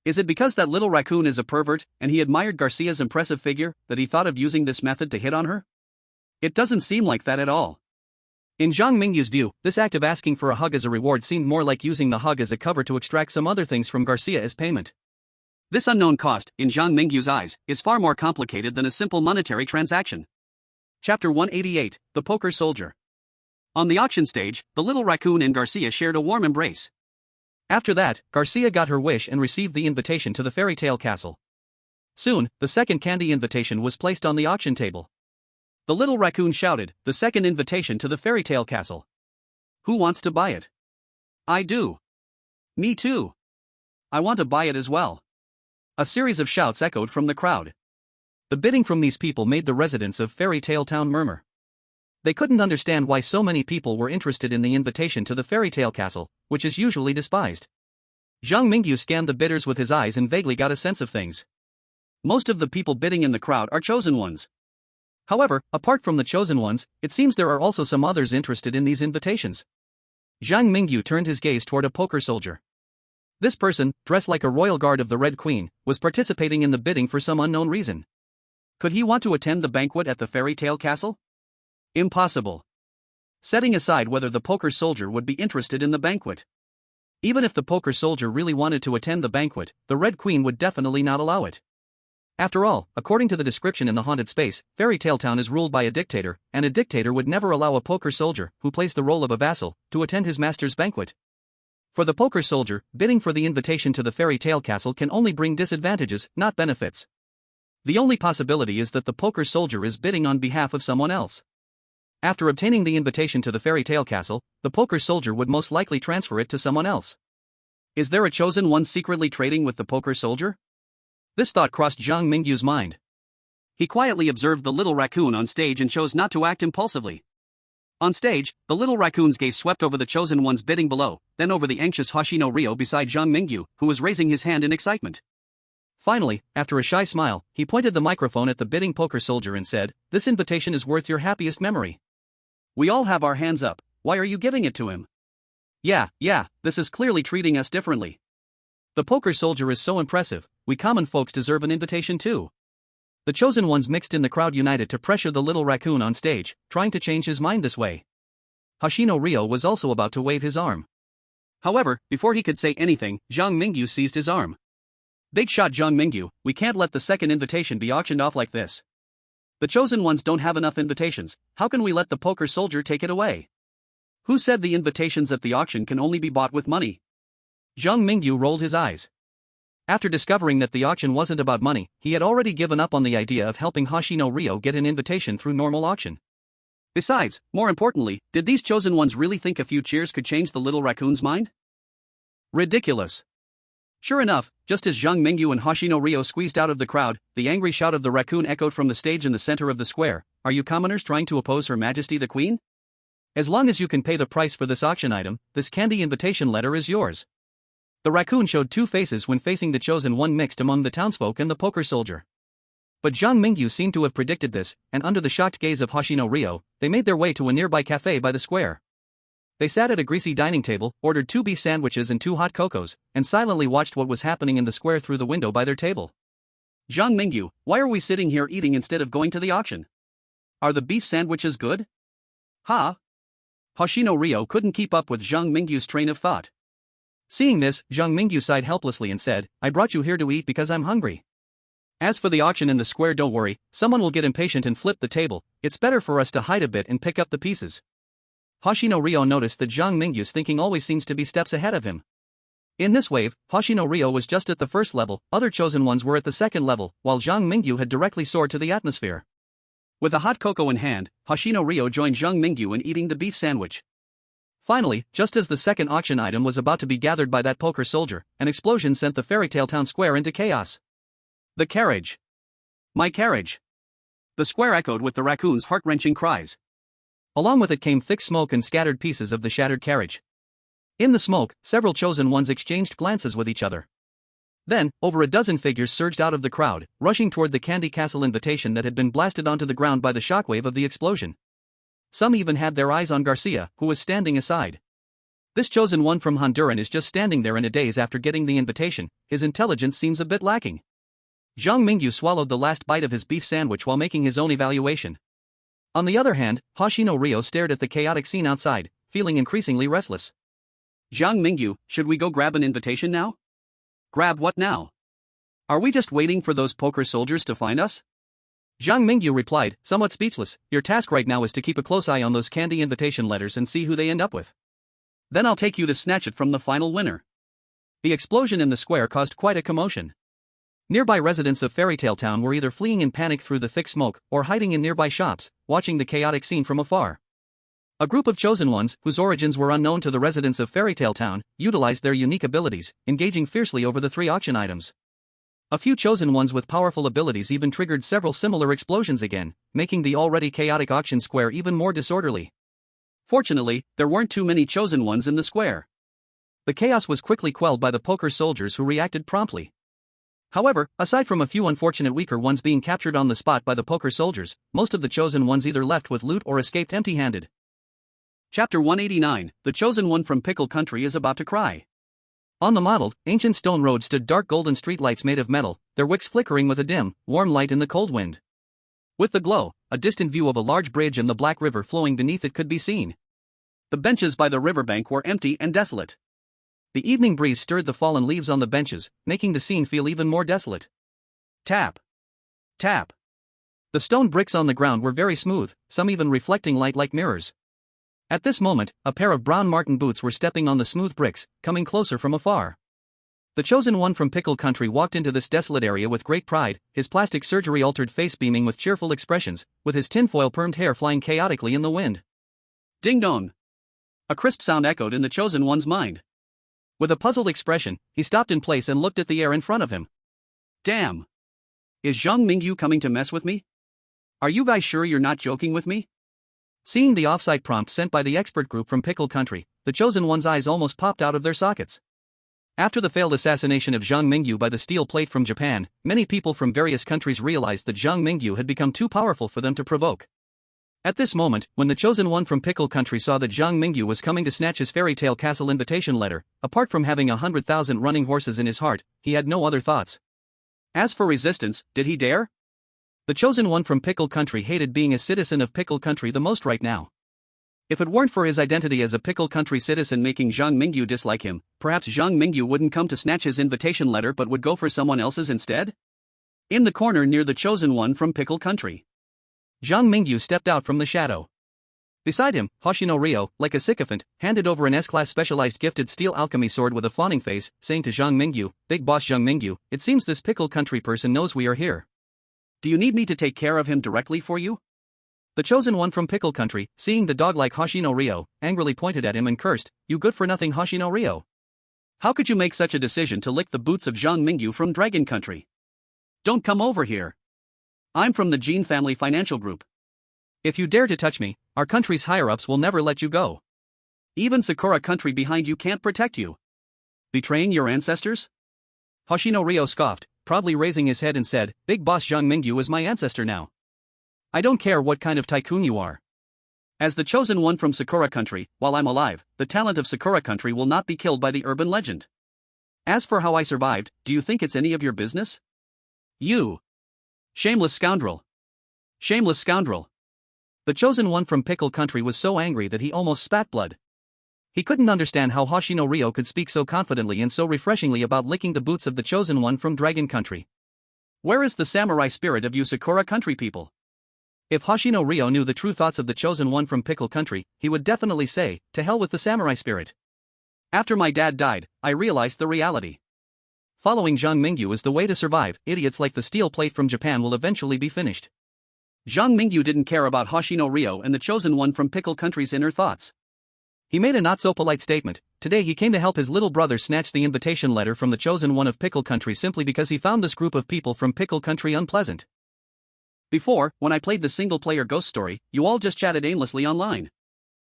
Is it because that little raccoon is a pervert, and he admired Garcia's impressive figure, that he thought of using this method to hit on her? It doesn't seem like that at all. In Zhang Mingyu's view, this act of asking for a hug as a reward seemed more like using the hug as a cover to extract some other things from Garcia as payment. This unknown cost, in Zhang Mingyu's eyes, is far more complicated than a simple monetary transaction. Chapter 188, The Poker Soldier. On the auction stage, the little raccoon and Garcia shared a warm embrace. After that, Garcia got her wish and received the invitation to the fairy tale castle. Soon, the second candy invitation was placed on the auction table. The little raccoon shouted, "The second invitation to the fairy tale castle. Who wants to buy it?" "I do." "Me too." "I want to buy it as well." A series of shouts echoed from the crowd. The bidding from these people made the residents of Fairy Tale Town murmur. They couldn't understand why so many people were interested in the invitation to the fairy tale castle, which is usually despised. Zhang Mingyu scanned the bidders with his eyes and vaguely got a sense of things. Most of the people bidding in the crowd are chosen ones. However, apart from the chosen ones, it seems there are also some others interested in these invitations. Zhang Mingyu turned his gaze toward a poker soldier. This person, dressed like a royal guard of the Red Queen, was participating in the bidding for some unknown reason. Could he want to attend the banquet at the fairy tale castle? Impossible. Setting aside whether the poker soldier would be interested in the banquet. Even if the poker soldier really wanted to attend the banquet, the Red Queen would definitely not allow it. After all, according to the description in the haunted space, Fairy Tale Town is ruled by a dictator, and a dictator would never allow a poker soldier, who plays the role of a vassal, to attend his master's banquet. For the poker soldier, bidding for the invitation to the fairy tale castle can only bring disadvantages, not benefits. The only possibility is that the poker soldier is bidding on behalf of someone else. After obtaining the invitation to the fairy tale castle, the poker soldier would most likely transfer it to someone else. Is there a chosen one secretly trading with the poker soldier? This thought crossed Zhang Mingyu's mind. He quietly observed the little raccoon on stage and chose not to act impulsively. On stage, the little raccoon's gaze swept over the chosen one's bidding below, then over the anxious Hoshino Ryo beside Zhang Mingyu, who was raising his hand in excitement. Finally, after a shy smile, he pointed the microphone at the bidding poker soldier and said, "This invitation is worth your happiest memory. We all have our hands up, why are you giving it to him?" Yeah, this is clearly treating us differently. The poker soldier is so impressive, we common folks deserve an invitation too. The chosen ones mixed in the crowd united to pressure the little raccoon on stage, trying to change his mind this way. Hoshino Ryo was also about to wave his arm. However, before he could say anything, Zhang Mingyu seized his arm. Big shot Zhang Mingyu, we can't let the second invitation be auctioned off like this. The chosen ones don't have enough invitations, how can we let the poker soldier take it away? Who said the invitations at the auction can only be bought with money? Zhang Mingyu rolled his eyes. After discovering that the auction wasn't about money, he had already given up on the idea of helping Hoshino Ryo get an invitation through normal auction. Besides, more importantly, did these chosen ones really think a few cheers could change the little raccoon's mind? Ridiculous. Sure enough, just as Zhang Mingyu and Hoshino Ryo squeezed out of the crowd, the angry shout of the raccoon echoed from the stage in the center of the square. Are you commoners trying to oppose Her Majesty the Queen? As long as you can pay the price for this auction item, this candy invitation letter is yours. The raccoon showed two faces when facing the chosen one mixed among the townsfolk and the poker soldier. But Zhang Mingyu seemed to have predicted this, and under the shocked gaze of Hoshino Ryo, they made their way to a nearby cafe by the square. They sat at a greasy dining table, ordered 2 beef sandwiches and 2 hot cocos, and silently watched what was happening in the square through the window by their table. Zhang Mingyu, why are we sitting here eating instead of going to the auction? Are the beef sandwiches good? Ha! Hoshino Ryo couldn't keep up with Zhang Mingyu's train of thought. Seeing this, Zhang Mingyu sighed helplessly and said, I brought you here to eat because I'm hungry. As for the auction in the square, don't worry, someone will get impatient and flip the table, it's better for us to hide a bit and pick up the pieces. Hoshino Ryo noticed that Zhang Mingyu's thinking always seems to be steps ahead of him. In this wave, Hoshino Ryo was just at the first level, other chosen ones were at the second level, while Zhang Mingyu had directly soared to the atmosphere. With a hot cocoa in hand, Hoshino Ryo joined Zhang Mingyu in eating the beef sandwich. Finally, just as the second auction item was about to be gathered by that poker soldier, an explosion sent the fairytale town square into chaos. The carriage. My carriage. The square echoed with the raccoon's heart-wrenching cries. Along with it came thick smoke and scattered pieces of the shattered carriage. In the smoke, several chosen ones exchanged glances with each other. Then, over a dozen figures surged out of the crowd, rushing toward the Candy Castle invitation that had been blasted onto the ground by the shockwave of the explosion. Some even had their eyes on Garcia, who was standing aside. This chosen one from Honduran is just standing there in a daze after getting the invitation, his intelligence seems a bit lacking. Zhang Mingyu swallowed the last bite of his beef sandwich while making his own evaluation. On the other hand, Hoshino Ryo stared at the chaotic scene outside, feeling increasingly restless. Zhang Mingyu, should we go grab an invitation now? Grab what now? Are we just waiting for those poker soldiers to find us? Zhang Mingyu replied, somewhat speechless, your task right now is to keep a close eye on those candy invitation letters and see who they end up with. Then I'll take you to snatch it from the final winner. The explosion in the square caused quite a commotion. Nearby residents of Fairytale Town were either fleeing in panic through the thick smoke or hiding in nearby shops, watching the chaotic scene from afar. A group of chosen ones, whose origins were unknown to the residents of Fairytale Town, utilized their unique abilities, engaging fiercely over the 3 auction items. A few chosen ones with powerful abilities even triggered several similar explosions again, making the already chaotic auction square even more disorderly. Fortunately, there weren't too many chosen ones in the square. The chaos was quickly quelled by the poker soldiers who reacted promptly. However, aside from a few unfortunate weaker ones being captured on the spot by the poker soldiers, most of the chosen ones either left with loot or escaped empty-handed. Chapter 189, The Chosen One from Pickle Country is about to cry. On the mottled, ancient stone road stood dark golden streetlights made of metal, their wicks flickering with a dim, warm light in the cold wind. With the glow, a distant view of a large bridge and the black river flowing beneath it could be seen. The benches by the riverbank were empty and desolate. The evening breeze stirred the fallen leaves on the benches, making the scene feel even more desolate. Tap. Tap. The stone bricks on the ground were very smooth, some even reflecting light like mirrors. At this moment, a pair of brown marten boots were stepping on the smooth bricks, coming closer from afar. The chosen one from Pickle Country walked into this desolate area with great pride, his plastic surgery-altered face beaming with cheerful expressions, with his tinfoil permed hair flying chaotically in the wind. Ding-dong! A crisp sound echoed in the chosen one's mind. With a puzzled expression, he stopped in place and looked at the air in front of him. Damn! Is Zhang Mingyu coming to mess with me? Are you guys sure you're not joking with me? Seeing the off-site prompt sent by the expert group from Pickle Country, the chosen one's eyes almost popped out of their sockets. After the failed assassination of Zhang Mingyu by the steel plate from Japan, many people from various countries realized that Zhang Mingyu had become too powerful for them to provoke. At this moment, when the chosen one from Pickle Country saw that Zhang Mingyu was coming to snatch his fairy tale castle invitation letter, apart from having 100,000 running horses in his heart, he had no other thoughts. As for resistance, did he dare? The chosen one from Pickle Country hated being a citizen of Pickle Country the most right now. If it weren't for his identity as a Pickle Country citizen making Zhang Mingyu dislike him, perhaps Zhang Mingyu wouldn't come to snatch his invitation letter but would go for someone else's instead? In the corner near the chosen one from Pickle Country, Zhang Mingyu stepped out from the shadow. Beside him, Hoshino Ryo, like a sycophant, handed over an S-class specialized gifted steel alchemy sword with a fawning face, saying to Zhang Mingyu, "Big boss Zhang Mingyu, it seems this Pickle Country person knows we are here. Do you need me to take care of him directly for you?" The chosen one from Pickle Country, seeing the dog-like Hoshino Ryo, angrily pointed at him and cursed, "You good-for-nothing Hoshino Ryo. How could you make such a decision to lick the boots of Zhang Mingyu from Dragon Country? Don't come over here. I'm from the Jean Family Financial Group. If you dare to touch me, our country's higher-ups will never let you go. Even Sakura Country behind you can't protect you. Betraying your ancestors?" Hoshino Ryo scoffed, proudly raising his head and said, "Big boss Zhang Mingyu is my ancestor now. I don't care what kind of tycoon you are. As the chosen one from Sakura Country, while I'm alive, the talent of Sakura Country will not be killed by the urban legend. As for how I survived, do you think it's any of your business? You shameless scoundrel. Shameless scoundrel." The chosen one from Pickle Country was so angry that he almost spat blood. He couldn't understand how Hoshino Ryo could speak so confidently and so refreshingly about licking the boots of the chosen one from Dragon Country. Where is the samurai spirit of you Sakura Country people? If Hoshino Ryo knew the true thoughts of the chosen one from Pickle Country, he would definitely say, "To hell with the samurai spirit. After my dad died, I realized the reality. Following Zhang Mingyu is the way to survive. Idiots like the steel plate from Japan will eventually be finished." Zhang Mingyu didn't care about Hoshino Ryo and the chosen one from Pickle Country's inner thoughts. He made a not-so-polite statement. Today he came to help his little brother snatch the invitation letter from the chosen one of Pickle Country simply because he found this group of people from Pickle Country unpleasant. Before, when I played the single-player ghost story, you all just chatted aimlessly online.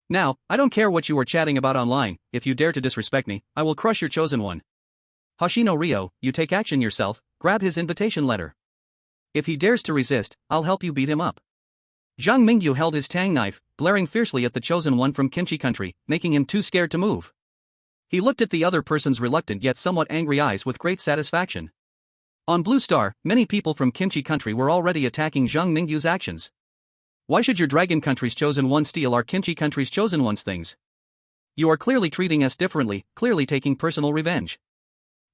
Now, I don't care what you were chatting about online. If you dare to disrespect me, I will crush your chosen one. Hoshino Ryo, you take action yourself, grab his invitation letter. If he dares to resist, I'll help you beat him up. Zhang Mingyu held his tang knife, glaring fiercely at the chosen one from Kimchi Country, making him too scared to move. He looked at the other person's reluctant yet somewhat angry eyes with great satisfaction. On Blue Star, many people from Kimchi Country were already attacking Zhang Mingyu's actions. Why should your Dragon Country's chosen one steal our Kimchi Country's chosen one's things? You are clearly treating us differently, clearly taking personal revenge.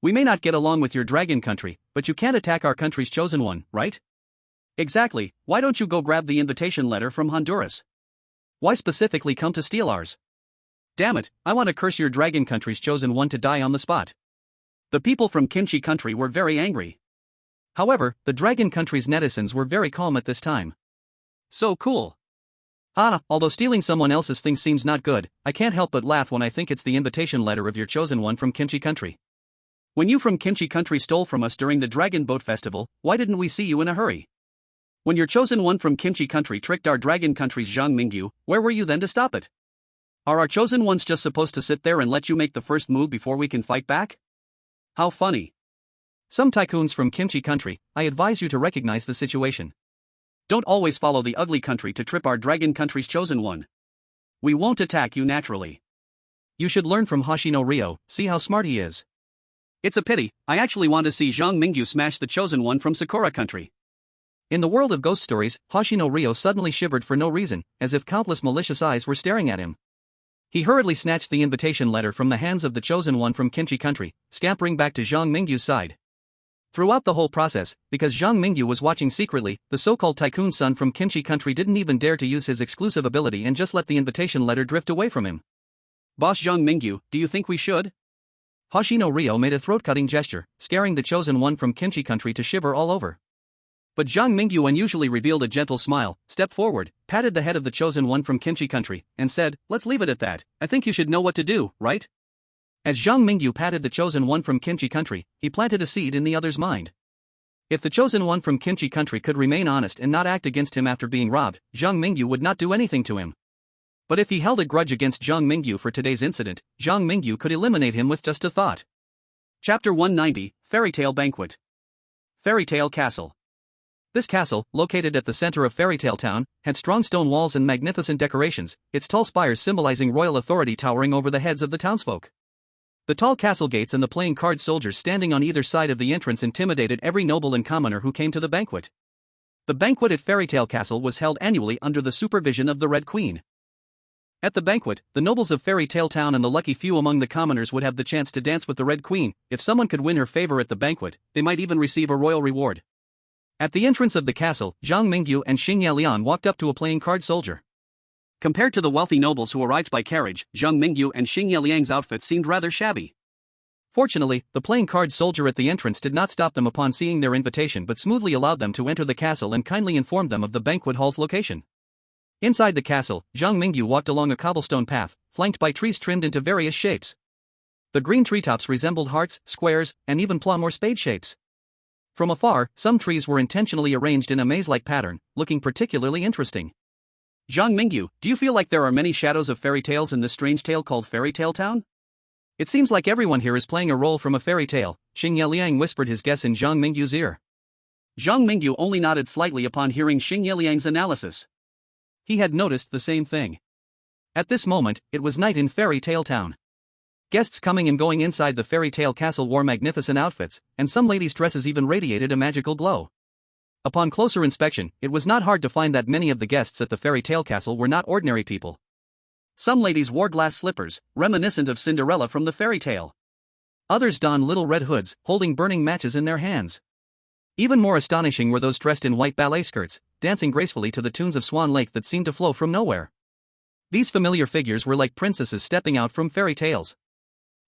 We may not get along with your Dragon Country, but you can't attack our country's chosen one, right? Exactly. Why don't you go grab the invitation letter from Honduras? Why specifically come to steal ours? Damn it, I want to curse your Dragon Country's chosen one to die on the spot. The people from Kimchi Country were very angry. However, the Dragon Country's netizens were very calm at this time. So cool. Although stealing someone else's things seems not good, I can't help but laugh when I think it's the invitation letter of your chosen one from Kimchi Country. When you from Kimchi Country stole from us during the Dragon Boat Festival, why didn't we see you in a hurry? When your chosen one from Kimchi Country tricked our Dragon Country's Zhang Mingyu, where were you then to stop it? Are our chosen ones just supposed to sit there and let you make the first move before we can fight back? How funny. Some tycoons from Kimchi Country, I advise you to recognize the situation. Don't always follow the ugly country to trip our Dragon Country's chosen one. We won't attack you naturally. You should learn from Hoshino Ryo, see how smart he is. It's a pity, I actually want to see Zhang Mingyu smash the chosen one from Sakura Country. In the world of ghost stories, Hoshino Ryo suddenly shivered for no reason, as if countless malicious eyes were staring at him. He hurriedly snatched the invitation letter from the hands of the chosen one from Kimchi Country, scampering back to Zhang Mingyu's side. Throughout the whole process, because Zhang Mingyu was watching secretly, the so-called tycoon son from Kimchi Country didn't even dare to use his exclusive ability and just let the invitation letter drift away from him. Boss Zhang Mingyu, do you think we should? Hoshino Ryo made a throat-cutting gesture, scaring the chosen one from Kimchi Country to shiver all over. But Zhang Mingyu unusually revealed a gentle smile, stepped forward, patted the head of the chosen one from Kimchi Country, and said, "Let's leave it at that. I think you should know what to do, right?" As Zhang Mingyu patted the chosen one from Kimchi Country, he planted a seed in the other's mind. If the chosen one from Kimchi Country could remain honest and not act against him after being robbed, Zhang Mingyu would not do anything to him. But if he held a grudge against Zhang Mingyu for today's incident, Zhang Mingyu could eliminate him with just a thought. Chapter 190, Fairy Tale Banquet. Fairy Tale Castle. This castle, located at the center of Fairy Tale Town, had strong stone walls and magnificent decorations, its tall spires symbolizing royal authority towering over the heads of the townsfolk. The tall castle gates and the playing card soldiers standing on either side of the entrance intimidated every noble and commoner who came to the banquet. The banquet at Fairy Tale Castle was held annually under the supervision of the Red Queen. At the banquet, the nobles of Fairy Tale Town and the lucky few among the commoners would have the chance to dance with the Red Queen. If someone could win her favor at the banquet, they might even receive a royal reward. At the entrance of the castle, Zhang Mingyu and Xing Yelian walked up to a playing card soldier. Compared to the wealthy nobles who arrived by carriage, Zhang Mingyu and Xing Yeliang's outfits seemed rather shabby. Fortunately, the playing card soldier at the entrance did not stop them upon seeing their invitation but smoothly allowed them to enter the castle and kindly informed them of the banquet hall's location. Inside the castle, Zhang Mingyu walked along a cobblestone path, flanked by trees trimmed into various shapes. The green treetops resembled hearts, squares, and even plum or spade shapes. From afar, some trees were intentionally arranged in a maze-like pattern, looking particularly interesting. Zhang Mingyu, do you feel like there are many shadows of fairy tales in this strange tale called Fairy Tale Town? It seems like everyone here is playing a role from a fairy tale, Xing Yeliang whispered his guess in Zhang Mingyu's ear. Zhang Mingyu only nodded slightly upon hearing Xing Yeliang's analysis. He had noticed the same thing. At this moment, it was night in Fairy Tale Town. Guests coming and going inside the fairy tale castle wore magnificent outfits, and some ladies' dresses even radiated a magical glow. Upon closer inspection, it was not hard to find that many of the guests at the fairy tale castle were not ordinary people. Some ladies wore glass slippers, reminiscent of Cinderella from the fairy tale. Others donned little red hoods, holding burning matches in their hands. Even more astonishing were those dressed in white ballet skirts, dancing gracefully to the tunes of Swan Lake that seemed to flow from nowhere. These familiar figures were like princesses stepping out from fairy tales.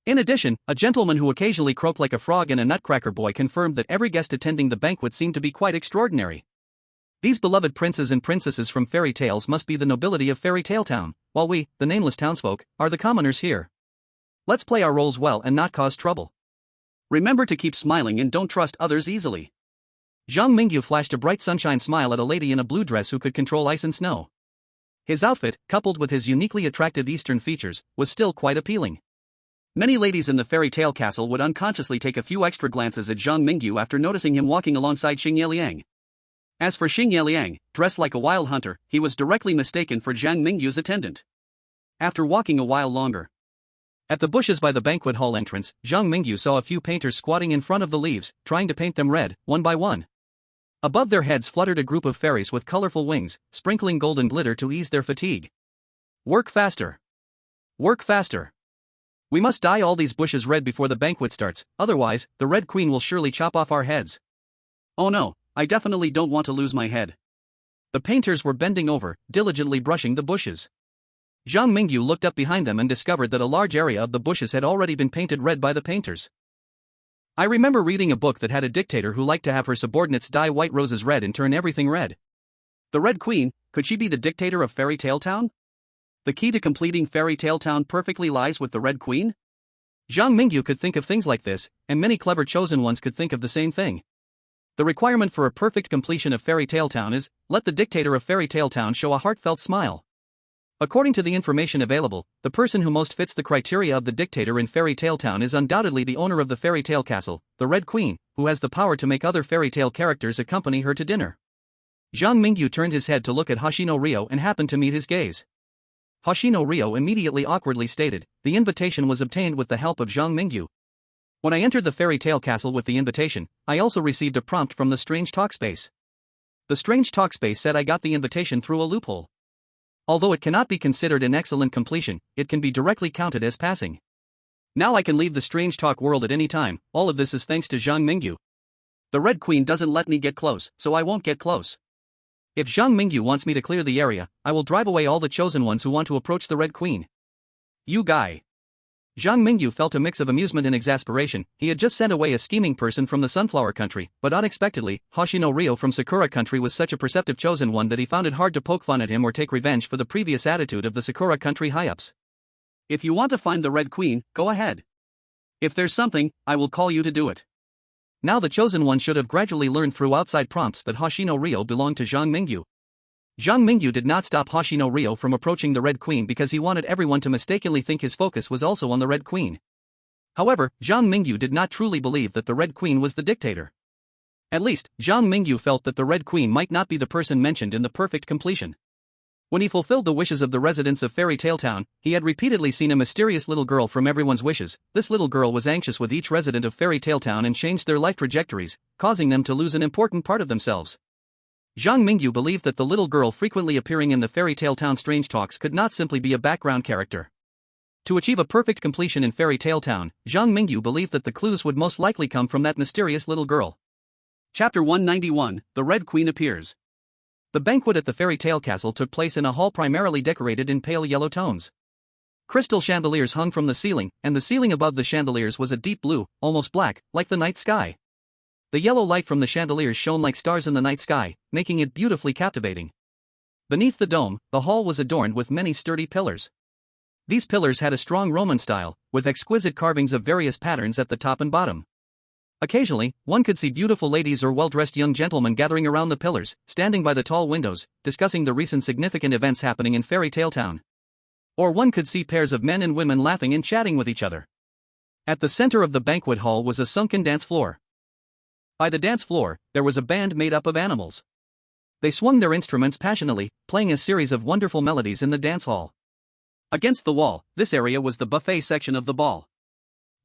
In addition, a gentleman who occasionally croaked like a frog and a nutcracker boy confirmed that every guest attending the banquet seemed to be quite extraordinary. These beloved princes and princesses from fairy tales must be the nobility of Fairy Tale Town, while we, the nameless townsfolk, are the commoners here. Let's play our roles well and not cause trouble. Remember to keep smiling and don't trust others easily. Zhang Mingyu flashed a bright sunshine smile at a lady in a blue dress who could control ice and snow. His outfit, coupled with his uniquely attractive Eastern features, was still quite appealing. Many ladies in the fairy tale castle would unconsciously take a few extra glances at Zhang Mingyu after noticing him walking alongside Xing Yeliang. As for Xing Yeliang, dressed like a wild hunter, he was directly mistaken for Zhang Mingyu's attendant. After walking a while longer, at the bushes by the banquet hall entrance, Zhang Mingyu saw a few painters squatting in front of the leaves, trying to paint them red, one by one. Above their heads fluttered a group of fairies with colorful wings, sprinkling golden glitter to ease their fatigue. Work faster. Work faster. We must dye all these bushes red before the banquet starts, otherwise, the Red Queen will surely chop off our heads. Oh no, I definitely don't want to lose my head. The painters were bending over, diligently brushing the bushes. Zhang Mingyu looked up behind them and discovered that a large area of the bushes had already been painted red by the painters. I remember reading a book that had a dictator who liked to have her subordinates dye white roses red and turn everything red. The Red Queen, could she be the dictator of Fairy Tale Town? The key to completing Fairy Tale Town perfectly lies with the Red Queen? Zhang Mingyu could think of things like this, and many clever chosen ones could think of the same thing. The requirement for a perfect completion of Fairy Tale Town is, let the dictator of Fairy Tale Town show a heartfelt smile. According to the information available, the person who most fits the criteria of the dictator in Fairy Tale Town is undoubtedly the owner of the fairy tale castle, the Red Queen, who has the power to make other fairy tale characters accompany her to dinner. Zhang Mingyu turned his head to look at Hoshino Ryo and happened to meet his gaze. Hoshino Ryo immediately awkwardly stated, the invitation was obtained with the help of Zhang Mingyu. When I entered the fairy tale castle with the invitation, I also received a prompt from the strange talkspace. The strange talkspace said I got the invitation through a loophole. Although it cannot be considered an excellent completion, it can be directly counted as passing. Now I can leave the strange talk world at any time. All of this is thanks to Zhang Mingyu. The Red Queen doesn't let me get close, so I won't get close. If Zhang Mingyu wants me to clear the area, I will drive away all the chosen ones who want to approach the Red Queen. You guy. Zhang Mingyu felt a mix of amusement and exasperation. He had just sent away a scheming person from the Sunflower Country, but unexpectedly, Hoshino Ryo from Sakura Country was such a perceptive chosen one that he found it hard to poke fun at him or take revenge for the previous attitude of the Sakura Country high-ups. If you want to find the Red Queen, go ahead. If there's something, I will call you to do it. Now the chosen one should have gradually learned through outside prompts that Hoshino Ryo belonged to Zhang Mingyu. Zhang Mingyu did not stop Hoshino Ryo from approaching the Red Queen because he wanted everyone to mistakenly think his focus was also on the Red Queen. However, Zhang Mingyu did not truly believe that the Red Queen was the dictator. At least, Zhang Mingyu felt that the Red Queen might not be the person mentioned in the perfect completion. When he fulfilled the wishes of the residents of Fairy Tale Town, he had repeatedly seen a mysterious little girl from everyone's wishes. This little girl was anxious with each resident of Fairy Tale Town and changed their life trajectories, causing them to lose an important part of themselves. Zhang Mingyu believed that the little girl frequently appearing in the Fairy Tale Town strange talks could not simply be a background character. To achieve a perfect completion in Fairy Tale Town, Zhang Mingyu believed that the clues would most likely come from that mysterious little girl. Chapter 191, The Red Queen Appears. The banquet at the Fairy Tale Castle took place in a hall primarily decorated in pale yellow tones. Crystal chandeliers hung from the ceiling, and the ceiling above the chandeliers was a deep blue, almost black, like the night sky. The yellow light from the chandeliers shone like stars in the night sky, making it beautifully captivating. Beneath the dome, the hall was adorned with many sturdy pillars. These pillars had a strong Roman style, with exquisite carvings of various patterns at the top and bottom. Occasionally, one could see beautiful ladies or well-dressed young gentlemen gathering around the pillars, standing by the tall windows, discussing the recent significant events happening in Fairy Tale Town. Or one could see pairs of men and women laughing and chatting with each other. At the center of the banquet hall was a sunken dance floor. By the dance floor, there was a band made up of animals. They swung their instruments passionately, playing a series of wonderful melodies in the dance hall. Against the wall, this area was the buffet section of the ball.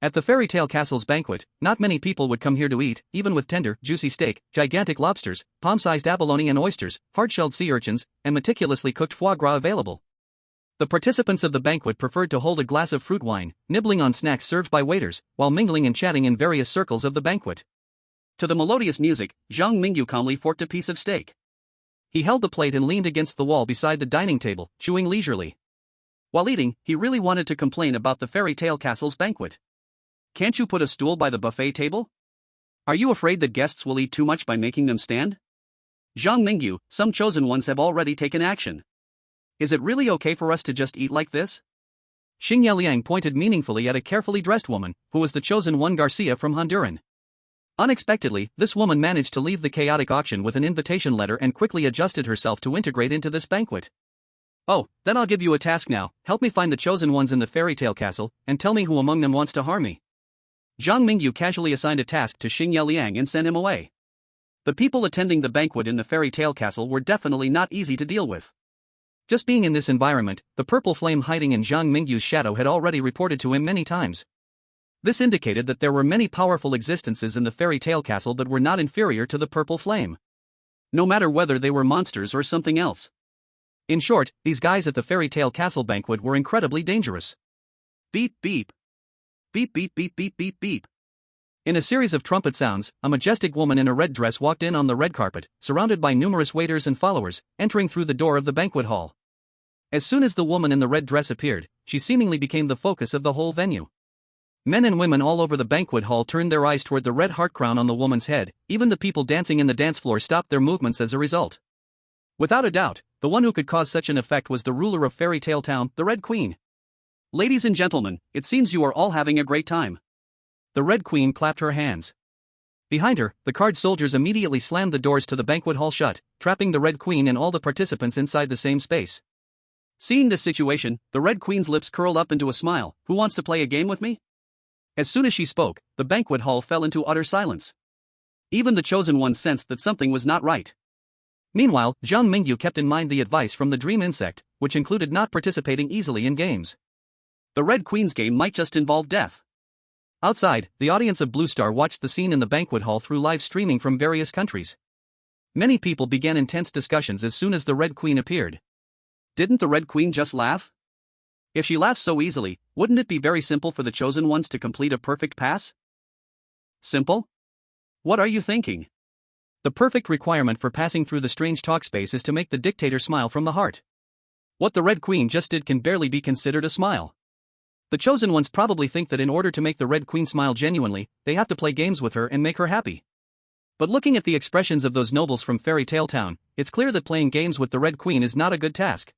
At the Fairy Tale Castle's banquet, not many people would come here to eat, even with tender, juicy steak, gigantic lobsters, palm-sized abalone and oysters, hard-shelled sea urchins, and meticulously cooked foie gras available. The participants of the banquet preferred to hold a glass of fruit wine, nibbling on snacks served by waiters, while mingling and chatting in various circles of the banquet. To the melodious music, Zhang Mingyu calmly forked a piece of steak. He held the plate and leaned against the wall beside the dining table, chewing leisurely. While eating, he really wanted to complain about the Fairy Tale Castle's banquet. Can't you put a stool by the buffet table? Are you afraid that guests will eat too much by making them stand? Zhang Mingyu, some chosen ones have already taken action. Is it really okay for us to just eat like this? Xing Liang pointed meaningfully at a carefully dressed woman, who was the chosen one Garcia from Honduran. Unexpectedly, this woman managed to leave the chaotic auction with an invitation letter and quickly adjusted herself to integrate into this banquet. Oh, then I'll give you a task now. Help me find the chosen ones in the Fairy Tale Castle, and tell me who among them wants to harm me. Zhang Mingyu casually assigned a task to Xing Liang and sent him away. The people attending the banquet in the Fairy Tale Castle were definitely not easy to deal with. Just being in this environment, the purple flame hiding in Zhang Mingyu's shadow had already reported to him many times. This indicated that there were many powerful existences in the Fairy Tale Castle that were not inferior to the purple flame. No matter whether they were monsters or something else. In short, these guys at the Fairy Tale Castle banquet were incredibly dangerous. Beep beep. Beep beep beep beep beep beep. In a series of trumpet sounds, a majestic woman in a red dress walked in on the red carpet, surrounded by numerous waiters and followers, entering through the door of the banquet hall. As soon as the woman in the red dress appeared, she seemingly became the focus of the whole venue. Men and women all over the banquet hall turned their eyes toward the red heart crown on the woman's head. Even the people dancing in the dance floor stopped their movements as a result. Without a doubt, the one who could cause such an effect was the ruler of Fairy Tale Town, the Red Queen. Ladies and gentlemen, it seems you are all having a great time. The Red Queen clapped her hands. Behind her, the card soldiers immediately slammed the doors to the banquet hall shut, trapping the Red Queen and all the participants inside the same space. Seeing this situation, the Red Queen's lips curled up into a smile. Who wants to play a game with me? As soon as she spoke, the banquet hall fell into utter silence. Even the chosen ones sensed that something was not right. Meanwhile, Zhang Mingyu kept in mind the advice from the dream insect, which included not participating easily in games. The Red Queen's game might just involve death. Outside, the audience of Blue Star watched the scene in the banquet hall through live streaming from various countries. Many people began intense discussions as soon as the Red Queen appeared. Didn't the Red Queen just laugh? If she laughs so easily, wouldn't it be very simple for the chosen ones to complete a perfect pass? Simple? What are you thinking? The perfect requirement for passing through the strange talk space is to make the dictator smile from the heart. What the Red Queen just did can barely be considered a smile. The chosen ones probably think that in order to make the Red Queen smile genuinely, they have to play games with her and make her happy. But looking at the expressions of those nobles from Fairy Tale Town, it's clear that playing games with the Red Queen is not a good task.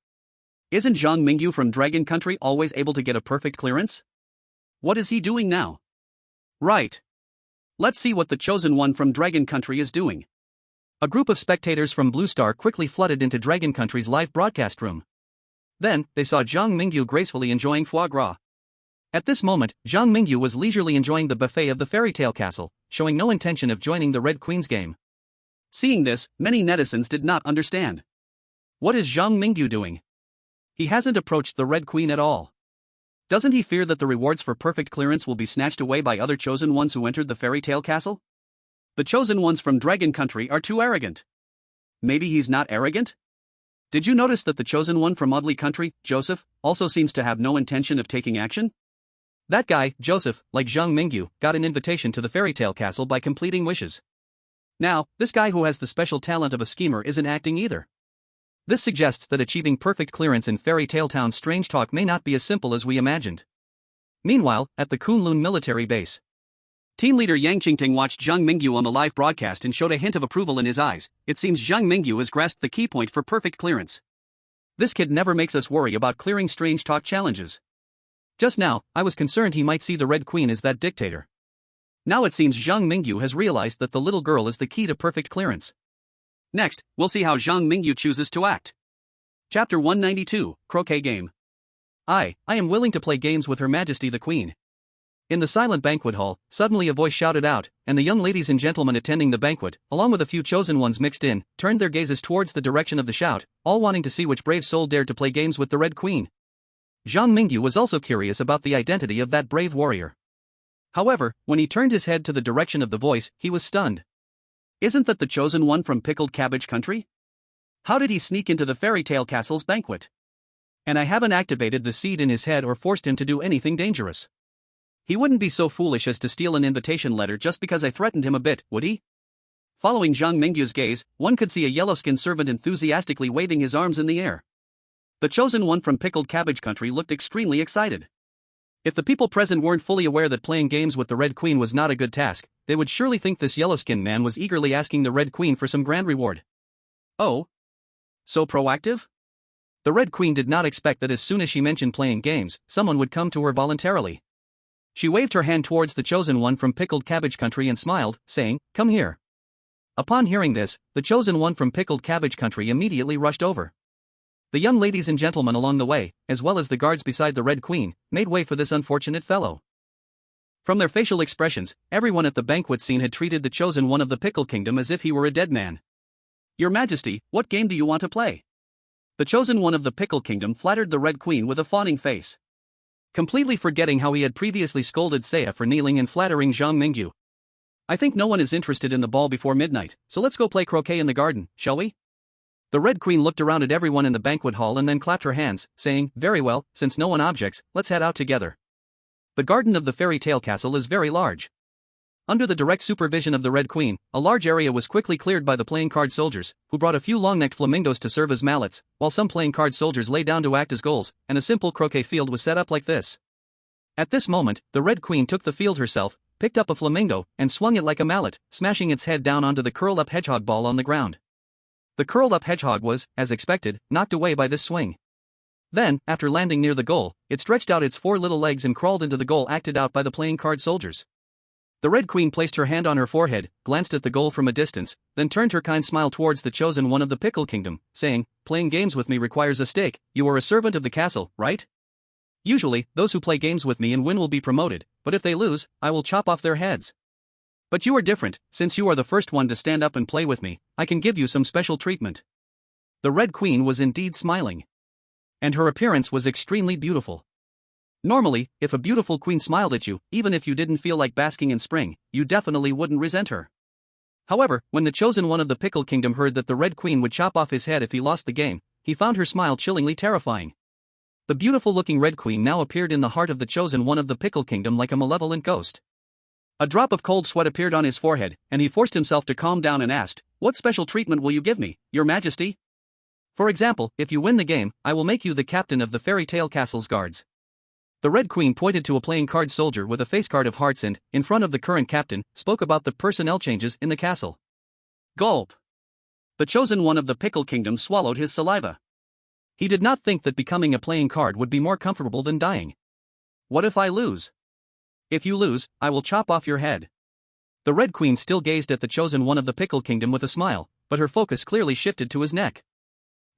Isn't Zhang Mingyu from Dragon Country always able to get a perfect clearance? What is he doing now? Right. Let's see what the chosen one from Dragon Country is doing. A group of spectators from Blue Star quickly flooded into Dragon Country's live broadcast room. Then, they saw Zhang Mingyu gracefully enjoying foie gras. At this moment, Zhang Mingyu was leisurely enjoying the buffet of the fairy tale castle, showing no intention of joining the Red Queen's game. Seeing this, many netizens did not understand. What is Zhang Mingyu doing? He hasn't approached the Red Queen at all. Doesn't he fear that the rewards for perfect clearance will be snatched away by other chosen ones who entered the fairy tale castle? The chosen ones from Dragon Country are too arrogant. Maybe he's not arrogant? Did you notice that the chosen one from Ugly Country, Joseph, also seems to have no intention of taking action? That guy, Joseph, like Zhang Mingyu, got an invitation to the fairy tale castle by completing wishes. Now, this guy who has the special talent of a schemer isn't acting either. This suggests that achieving perfect clearance in Fairy Tale Town's strange talk may not be as simple as we imagined. Meanwhile, at the Kunlun military base, team leader Yang Qingting watched Zhang Mingyu on the live broadcast and showed a hint of approval in his eyes. It seems Zhang Mingyu has grasped the key point for perfect clearance. This kid never makes us worry about clearing strange talk challenges. Just now, I was concerned he might see the Red Queen as that dictator. Now it seems Zhang Mingyu has realized that the little girl is the key to perfect clearance. Next, we'll see how Zhang Mingyu chooses to act. Chapter 192, Croquet Game. I am willing to play games with Her Majesty the Queen. In the silent banquet hall, suddenly a voice shouted out, and the young ladies and gentlemen attending the banquet, along with a few chosen ones mixed in, turned their gazes towards the direction of the shout, all wanting to see which brave soul dared to play games with the Red Queen. Zhang Mingyu was also curious about the identity of that brave warrior. However, when he turned his head to the direction of the voice, he was stunned. Isn't that the chosen one from Pickled Cabbage Country? How did he sneak into the fairy tale castle's banquet? And I haven't activated the seed in his head or forced him to do anything dangerous. He wouldn't be so foolish as to steal an invitation letter just because I threatened him a bit, would he? Following Zhang Mingyu's gaze, one could see a yellow-skinned servant enthusiastically waving his arms in the air. The chosen one from Pickled Cabbage Country looked extremely excited. If the people present weren't fully aware that playing games with the Red Queen was not a good task, they would surely think this yellow-skinned man was eagerly asking the Red Queen for some grand reward. Oh? So proactive? The Red Queen did not expect that as soon as she mentioned playing games, someone would come to her voluntarily. She waved her hand towards the chosen one from Pickled Cabbage Country and smiled, saying, "Come here." Upon hearing this, the chosen one from Pickled Cabbage Country immediately rushed over. The young ladies and gentlemen along the way, as well as the guards beside the Red Queen, made way for this unfortunate fellow. From their facial expressions, everyone at the banquet scene had treated the chosen one of the Pickle Kingdom as if he were a dead man. "Your Majesty, what game do you want to play?" The chosen one of the Pickle Kingdom flattered the Red Queen with a fawning face, completely forgetting how he had previously scolded Seiya for kneeling and flattering Zhang Mingyu. "I think no one is interested in the ball before midnight, so let's go play croquet in the garden, shall we?" The Red Queen looked around at everyone in the banquet hall and then clapped her hands, saying, "Very well, since no one objects, let's head out together." The garden of the fairy tale castle is very large. Under the direct supervision of the Red Queen, a large area was quickly cleared by the playing card soldiers, who brought a few long-necked flamingos to serve as mallets, while some playing card soldiers lay down to act as goals, and a simple croquet field was set up like this. At this moment, the Red Queen took the field herself, picked up a flamingo, and swung it like a mallet, smashing its head down onto the curled-up hedgehog ball on the ground. The curled-up hedgehog was, as expected, knocked away by this swing. Then, after landing near the goal, it stretched out its 4 little legs and crawled into the goal acted out by the playing card soldiers. The Red Queen placed her hand on her forehead, glanced at the goal from a distance, then turned her kind smile towards the chosen one of the Pickle Kingdom, saying, "Playing games with me requires a stake. You are a servant of the castle, right? Usually, those who play games with me and win will be promoted, but if they lose, I will chop off their heads. But you are different, since you are the first one to stand up and play with me, I can give you some special treatment." The Red Queen was indeed smiling. And her appearance was extremely beautiful. Normally, if a beautiful queen smiled at you, even if you didn't feel like basking in spring, you definitely wouldn't resent her. However, when the chosen one of the Pickle Kingdom heard that the Red Queen would chop off his head if he lost the game, he found her smile chillingly terrifying. The beautiful-looking Red Queen now appeared in the heart of the chosen one of the Pickle Kingdom like a malevolent ghost. A drop of cold sweat appeared on his forehead, and he forced himself to calm down and asked, "What special treatment will you give me, Your Majesty? For example, if you win the game, I will make you the captain of the fairy tale castle's guards." The Red Queen pointed to a playing card soldier with a face card of hearts and, in front of the current captain, spoke about the personnel changes in the castle. Gulp. The chosen one of the Pickle Kingdom swallowed his saliva. He did not think that becoming a playing card would be more comfortable than dying. "What if I lose?" "If you lose, I will chop off your head." The Red Queen still gazed at the chosen one of the Pickle Kingdom with a smile, but her focus clearly shifted to his neck.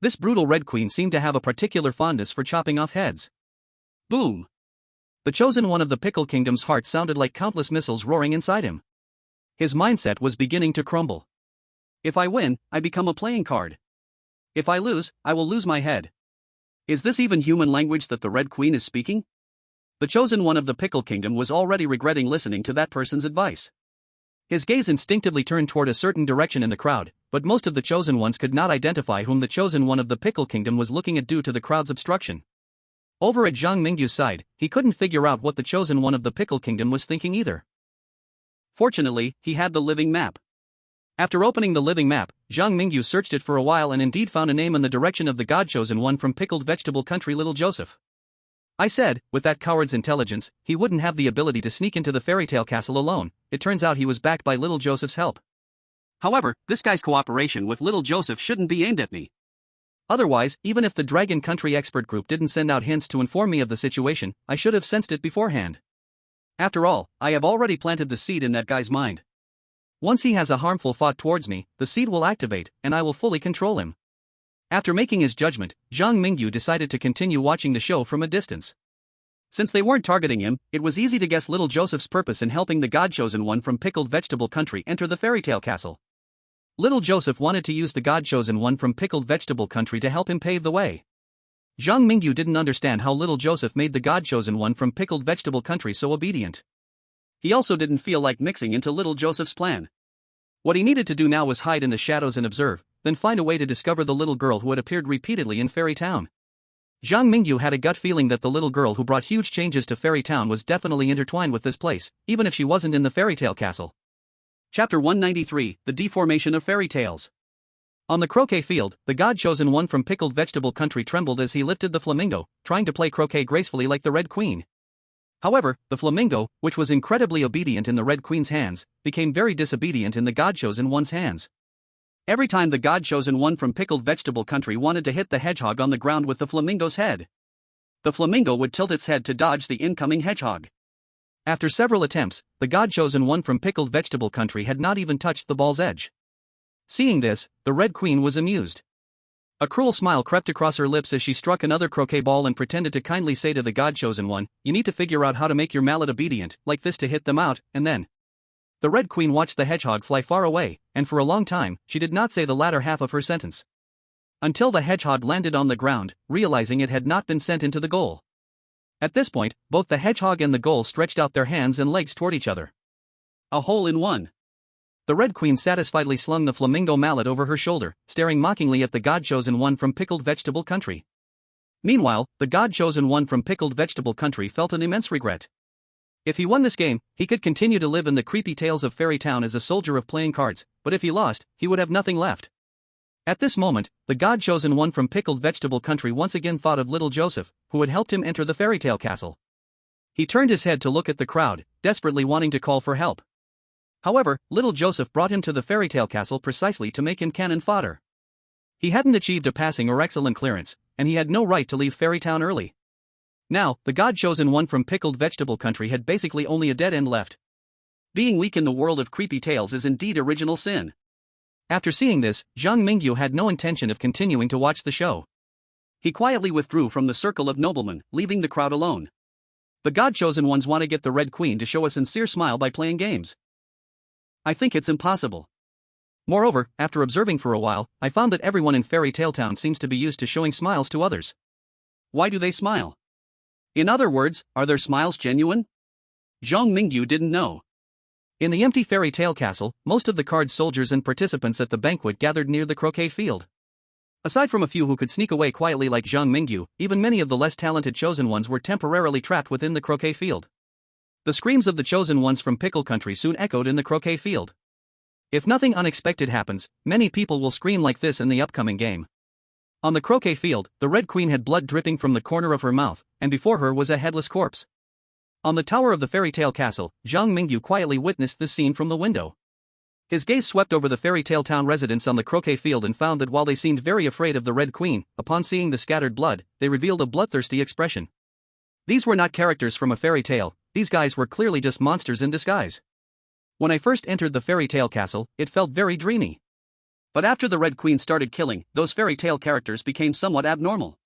This brutal Red Queen seemed to have a particular fondness for chopping off heads. Boom! The chosen one of the Pickle Kingdom's heart sounded like countless missiles roaring inside him. His mindset was beginning to crumble. If I win, I become a playing card. If I lose, I will lose my head. Is this even human language that the Red Queen is speaking? The chosen one of the Pickle Kingdom was already regretting listening to that person's advice. His gaze instinctively turned toward a certain direction in the crowd, but most of the chosen ones could not identify whom the chosen one of the Pickle Kingdom was looking at due to the crowd's obstruction. Over at Zhang Mingyu's side, he couldn't figure out what the chosen one of the Pickle Kingdom was thinking either. Fortunately, he had the living map. After opening the living map, Zhang Mingyu searched it for a while and indeed found a name in the direction of the God-chosen one from Pickled Vegetable Country, Little Joseph. I said, with that coward's intelligence, he wouldn't have the ability to sneak into the fairy tale castle alone. It turns out he was backed by Little Joseph's help. However, this guy's cooperation with Little Joseph shouldn't be aimed at me. Otherwise, even if the Dragon Country expert group didn't send out hints to inform me of the situation, I should have sensed it beforehand. After all, I have already planted the seed in that guy's mind. Once he has a harmful thought towards me, the seed will activate, and I will fully control him. After making his judgment, Zhang Mingyu decided to continue watching the show from a distance. Since they weren't targeting him, it was easy to guess Little Joseph's purpose in helping the God-chosen one from Pickled Vegetable Country enter the fairy tale castle. Little Joseph wanted to use the God-chosen one from Pickled Vegetable Country to help him pave the way. Zhang Mingyu didn't understand how Little Joseph made the God-chosen one from Pickled Vegetable Country so obedient. He also didn't feel like mixing into Little Joseph's plan. What he needed to do now was hide in the shadows and observe, then find a way to discover the little girl who had appeared repeatedly in Fairy Town. Zhang Mingyu had a gut feeling that the little girl who brought huge changes to Fairy Town was definitely intertwined with this place, even if she wasn't in the fairy tale castle. Chapter 193, The Deformation of Fairy Tales. On the croquet field, the God-chosen one from Pickled Vegetable Country trembled as he lifted the flamingo, trying to play croquet gracefully like the Red Queen. However, the flamingo, which was incredibly obedient in the Red Queen's hands, became very disobedient in the God-chosen one's hands. Every time the God-chosen one from Pickled Vegetable Country wanted to hit the hedgehog on the ground with the flamingo's head, the flamingo would tilt its head to dodge the incoming hedgehog. After several attempts, the God-chosen one from Pickled Vegetable Country had not even touched the ball's edge. Seeing this, the Red Queen was amused. A cruel smile crept across her lips as she struck another croquet ball and pretended to kindly say to the God-chosen one, "You need to figure out how to make your mallet obedient, like this to hit them out, and then." The Red Queen watched the hedgehog fly far away, and for a long time, she did not say the latter half of her sentence. Until the hedgehog landed on the ground, realizing it had not been sent into the goal. At this point, both the hedgehog and the goal stretched out their hands and legs toward each other. A hole in one. The Red Queen satisfiedly slung the flamingo mallet over her shoulder, staring mockingly at the God-chosen one from Pickled Vegetable Country. Meanwhile, the God-chosen one from Pickled Vegetable Country felt an immense regret. If he won this game, he could continue to live in the creepy tales of Fairy Town as a soldier of playing cards, but if he lost, he would have nothing left. At this moment, the God-chosen one from Pickled Vegetable Country once again thought of Little Joseph, who had helped him enter the fairy tale castle. He turned his head to look at the crowd, desperately wanting to call for help. However, Little Joseph brought him to the fairy tale castle precisely to make him cannon fodder. He hadn't achieved a passing or excellent clearance, and he had no right to leave Fairy Town early. Now, the God-chosen one from Pickled Vegetable Country had basically only a dead end left. Being weak in the world of creepy tales is indeed original sin. After seeing this, Zhang Mingyu had no intention of continuing to watch the show. He quietly withdrew from the circle of noblemen, leaving the crowd alone. The God-chosen ones want to get the Red Queen to show a sincere smile by playing games. I think it's impossible. Moreover, after observing for a while, I found that everyone in Fairy Tale Town seems to be used to showing smiles to others. Why do they smile? In other words, are their smiles genuine? Zhang Mingyu didn't know. In the empty fairy tale castle, most of the card soldiers and participants at the banquet gathered near the croquet field. Aside from a few who could sneak away quietly like Zhang Mingyu, even many of the less talented chosen ones were temporarily trapped within the croquet field. The screams of the chosen ones from Pickle Country soon echoed in the croquet field. If nothing unexpected happens, many people will scream like this in the upcoming game. On the croquet field, the Red Queen had blood dripping from the corner of her mouth, and before her was a headless corpse. On the tower of the fairy tale castle, Zhang Mingyu quietly witnessed this scene from the window. His gaze swept over the fairy tale town residents on the croquet field and found that while they seemed very afraid of the Red Queen, upon seeing the scattered blood, they revealed a bloodthirsty expression. These were not characters from a fairy tale, these guys were clearly just monsters in disguise. When I first entered the fairy tale castle, it felt very dreamy. But after the Red Queen started killing, those fairy tale characters became somewhat abnormal.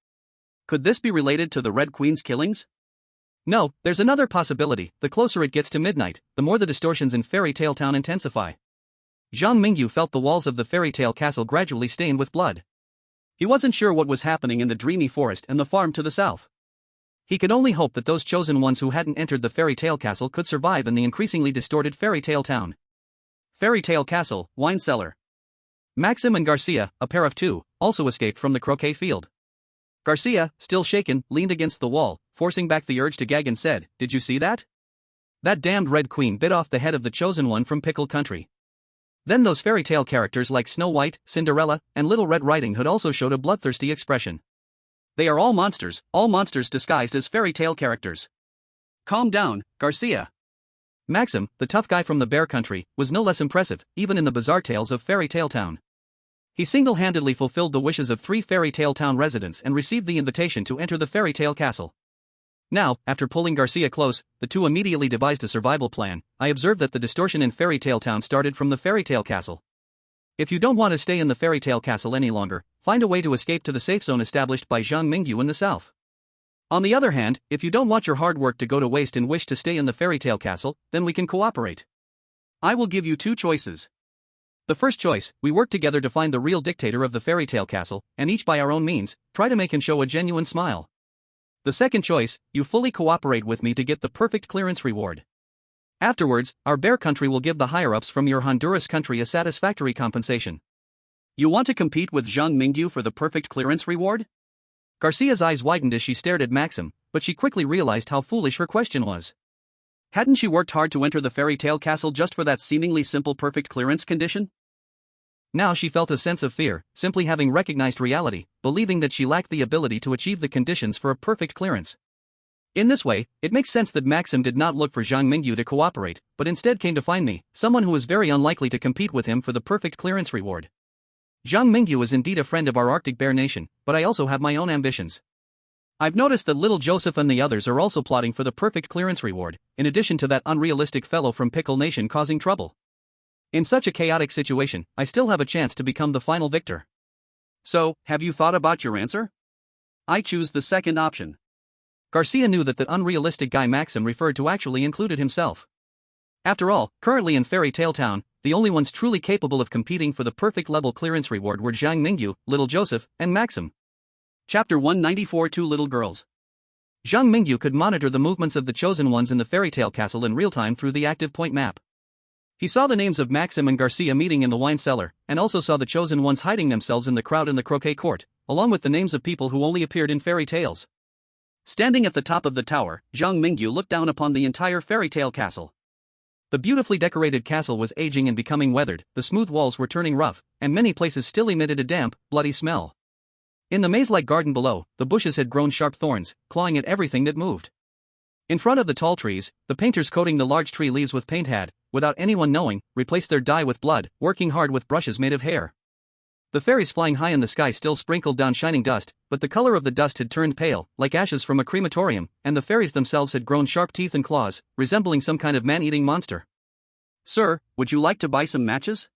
Could this be related to the Red Queen's killings? No, there's another possibility. The closer it gets to midnight, the more the distortions in Fairy Tale Town intensify. Zhang Mingyu felt the walls of the fairy tale castle gradually stained with blood. He wasn't sure what was happening in the dreamy forest and the farm to the south. He could only hope that those chosen ones who hadn't entered the fairy tale castle could survive in the increasingly distorted fairy tale town. Fairy Tale Castle, Wine Cellar. Maxim and Garcia, a pair of two, also escaped from the croquet field. Garcia, still shaken, leaned against the wall, forcing back the urge to gag and said, "Did you see that? That damned Red Queen bit off the head of the chosen one from Pickle Country." Then those fairy tale characters like Snow White, Cinderella, and Little Red Riding Hood also showed a bloodthirsty expression. They are all monsters disguised as fairy tale characters. Calm down, Garcia. Maxim, the tough guy from the Bear Country, was no less impressive, even in the bizarre tales of Fairy Tale Town. He single-handedly fulfilled the wishes of 3 Fairy Tale Town residents and received the invitation to enter the Fairy Tale Castle. Now, after pulling Garcia close, the two immediately devised a survival plan. I observed that the distortion in Fairy Tale Town started from the Fairy Tale Castle. If you don't want to stay in the Fairy Tale Castle any longer, find a way to escape to the safe zone established by Zhang Mingyu in the south. On the other hand, if you don't want your hard work to go to waste and wish to stay in the Fairy Tale Castle, then we can cooperate. I will give you 2 choices. The first choice, we work together to find the real dictator of the Fairy Tale Castle, and each by our own means, try to make him show a genuine smile. The second choice, you fully cooperate with me to get the perfect clearance reward. Afterwards, our Bear Country will give the higher-ups from your Honduras country a satisfactory compensation. You want to compete with Zhang Mingyu for the perfect clearance reward? Garcia's eyes widened as she stared at Maxim, but she quickly realized how foolish her question was. Hadn't she worked hard to enter the Fairy Tale Castle just for that seemingly simple perfect clearance condition? Now she felt a sense of fear, simply having recognized reality, believing that she lacked the ability to achieve the conditions for a perfect clearance. In this way, it makes sense that Maxim did not look for Zhang Mingyu to cooperate, but instead came to find me, someone who is very unlikely to compete with him for the perfect clearance reward. Zhang Mingyu is indeed a friend of our Arctic Bear Nation, but I also have my own ambitions. I've noticed that little Joseph and the others are also plotting for the perfect clearance reward, in addition to that unrealistic fellow from Pickle Nation causing trouble. In such a chaotic situation, I still have a chance to become the final victor. So, have you thought about your answer? I choose the second option. Garcia knew that the unrealistic guy Maxim referred to actually included himself. After all, currently in Fairy Tale Town, the only ones truly capable of competing for the perfect level clearance reward were Zhang Mingyu, Little Joseph, and Maxim. Chapter 194 Two Little Girls. Zhang Mingyu could monitor the movements of the chosen ones in the Fairy Tale Castle in real time through the active point map. He saw the names of Maxim and Garcia meeting in the wine cellar, and also saw the chosen ones hiding themselves in the crowd in the croquet court, along with the names of people who only appeared in fairy tales. Standing at the top of the tower, Zhang Mingyu looked down upon the entire Fairy Tale Castle. The beautifully decorated castle was aging and becoming weathered, the smooth walls were turning rough, and many places still emitted a damp, bloody smell. In the maze-like garden below, the bushes had grown sharp thorns, clawing at everything that moved. In front of the tall trees, the painters coating the large tree leaves with paint had, without anyone knowing, replaced their dye with blood, working hard with brushes made of hair. The fairies flying high in the sky still sprinkled down shining dust, but the color of the dust had turned pale, like ashes from a crematorium, and the fairies themselves had grown sharp teeth and claws, resembling some kind of man-eating monster. Sir, would you like to buy some matches?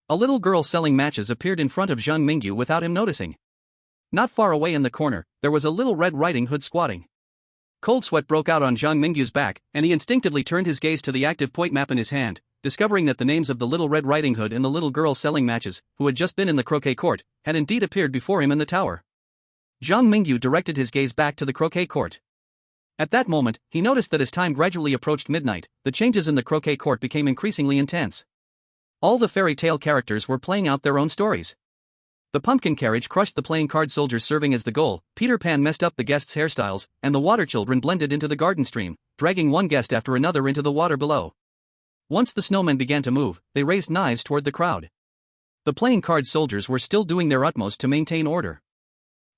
A little girl selling matches appeared in front of Zhang Mingyu without him noticing. Not far away in the corner, there was a Little Red Riding Hood squatting. Cold sweat broke out on Zhang Mingyu's back, and he instinctively turned his gaze to the active point map in his hand, discovering that the names of the Little Red Riding Hood and the little girl selling matches, who had just been in the croquet court, had indeed appeared before him in the tower. Zhang Mingyu directed his gaze back to the croquet court. At that moment, he noticed that as time gradually approached midnight, the changes in the croquet court became increasingly intense. All the fairy tale characters were playing out their own stories. The pumpkin carriage crushed the playing card soldiers serving as the goal, Peter Pan messed up the guests' hairstyles, and the water children blended into the garden stream, dragging one guest after another into the water below. Once the snowmen began to move, they raised knives toward the crowd. The playing card soldiers were still doing their utmost to maintain order.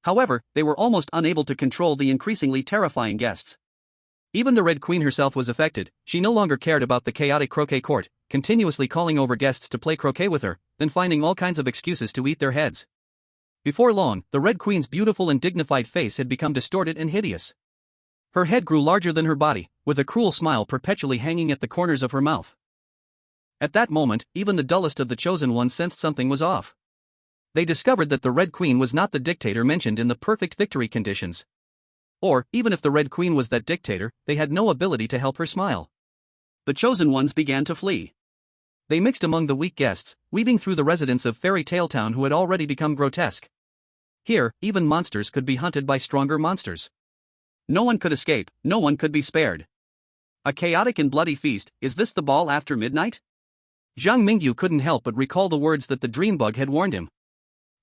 However, they were almost unable to control the increasingly terrifying guests. Even the Red Queen herself was affected. She no longer cared about the chaotic croquet court, continuously calling over guests to play croquet with her, then finding all kinds of excuses to eat their heads. Before long, the Red Queen's beautiful and dignified face had become distorted and hideous. Her head grew larger than her body, with a cruel smile perpetually hanging at the corners of her mouth. At that moment, even the dullest of the chosen ones sensed something was off. They discovered that the Red Queen was not the dictator mentioned in the perfect victory conditions. Or, even if the Red Queen was that dictator, they had no ability to help her smile. The chosen ones began to flee. They mixed among the weak guests, weaving through the residents of Fairy Tale Town who had already become grotesque. Here, even monsters could be hunted by stronger monsters. No one could escape, no one could be spared. A chaotic and bloody feast. Is this the ball after midnight? Zhang Mingyu couldn't help but recall the words that the dream bug had warned him.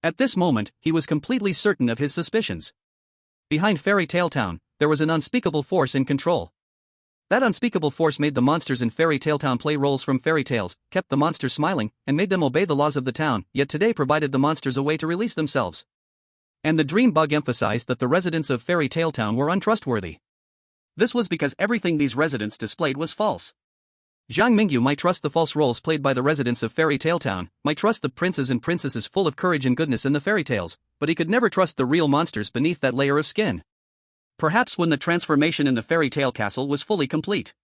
At this moment, he was completely certain of his suspicions. Behind Fairy Tale Town, there was an unspeakable force in control. That unspeakable force made the monsters in Fairy Tale Town play roles from fairy tales, kept the monsters smiling, and made them obey the laws of the town, yet today provided the monsters a way to release themselves. And the dream bug emphasized that the residents of Fairy Tale Town were untrustworthy. This was because everything these residents displayed was false. Zhang Mingyu might trust the false roles played by the residents of Fairy Tale Town, might trust the princes and princesses full of courage and goodness in the fairy tales, but he could never trust the real monsters beneath that layer of skin. Perhaps when the transformation in the fairy tale castle was fully complete,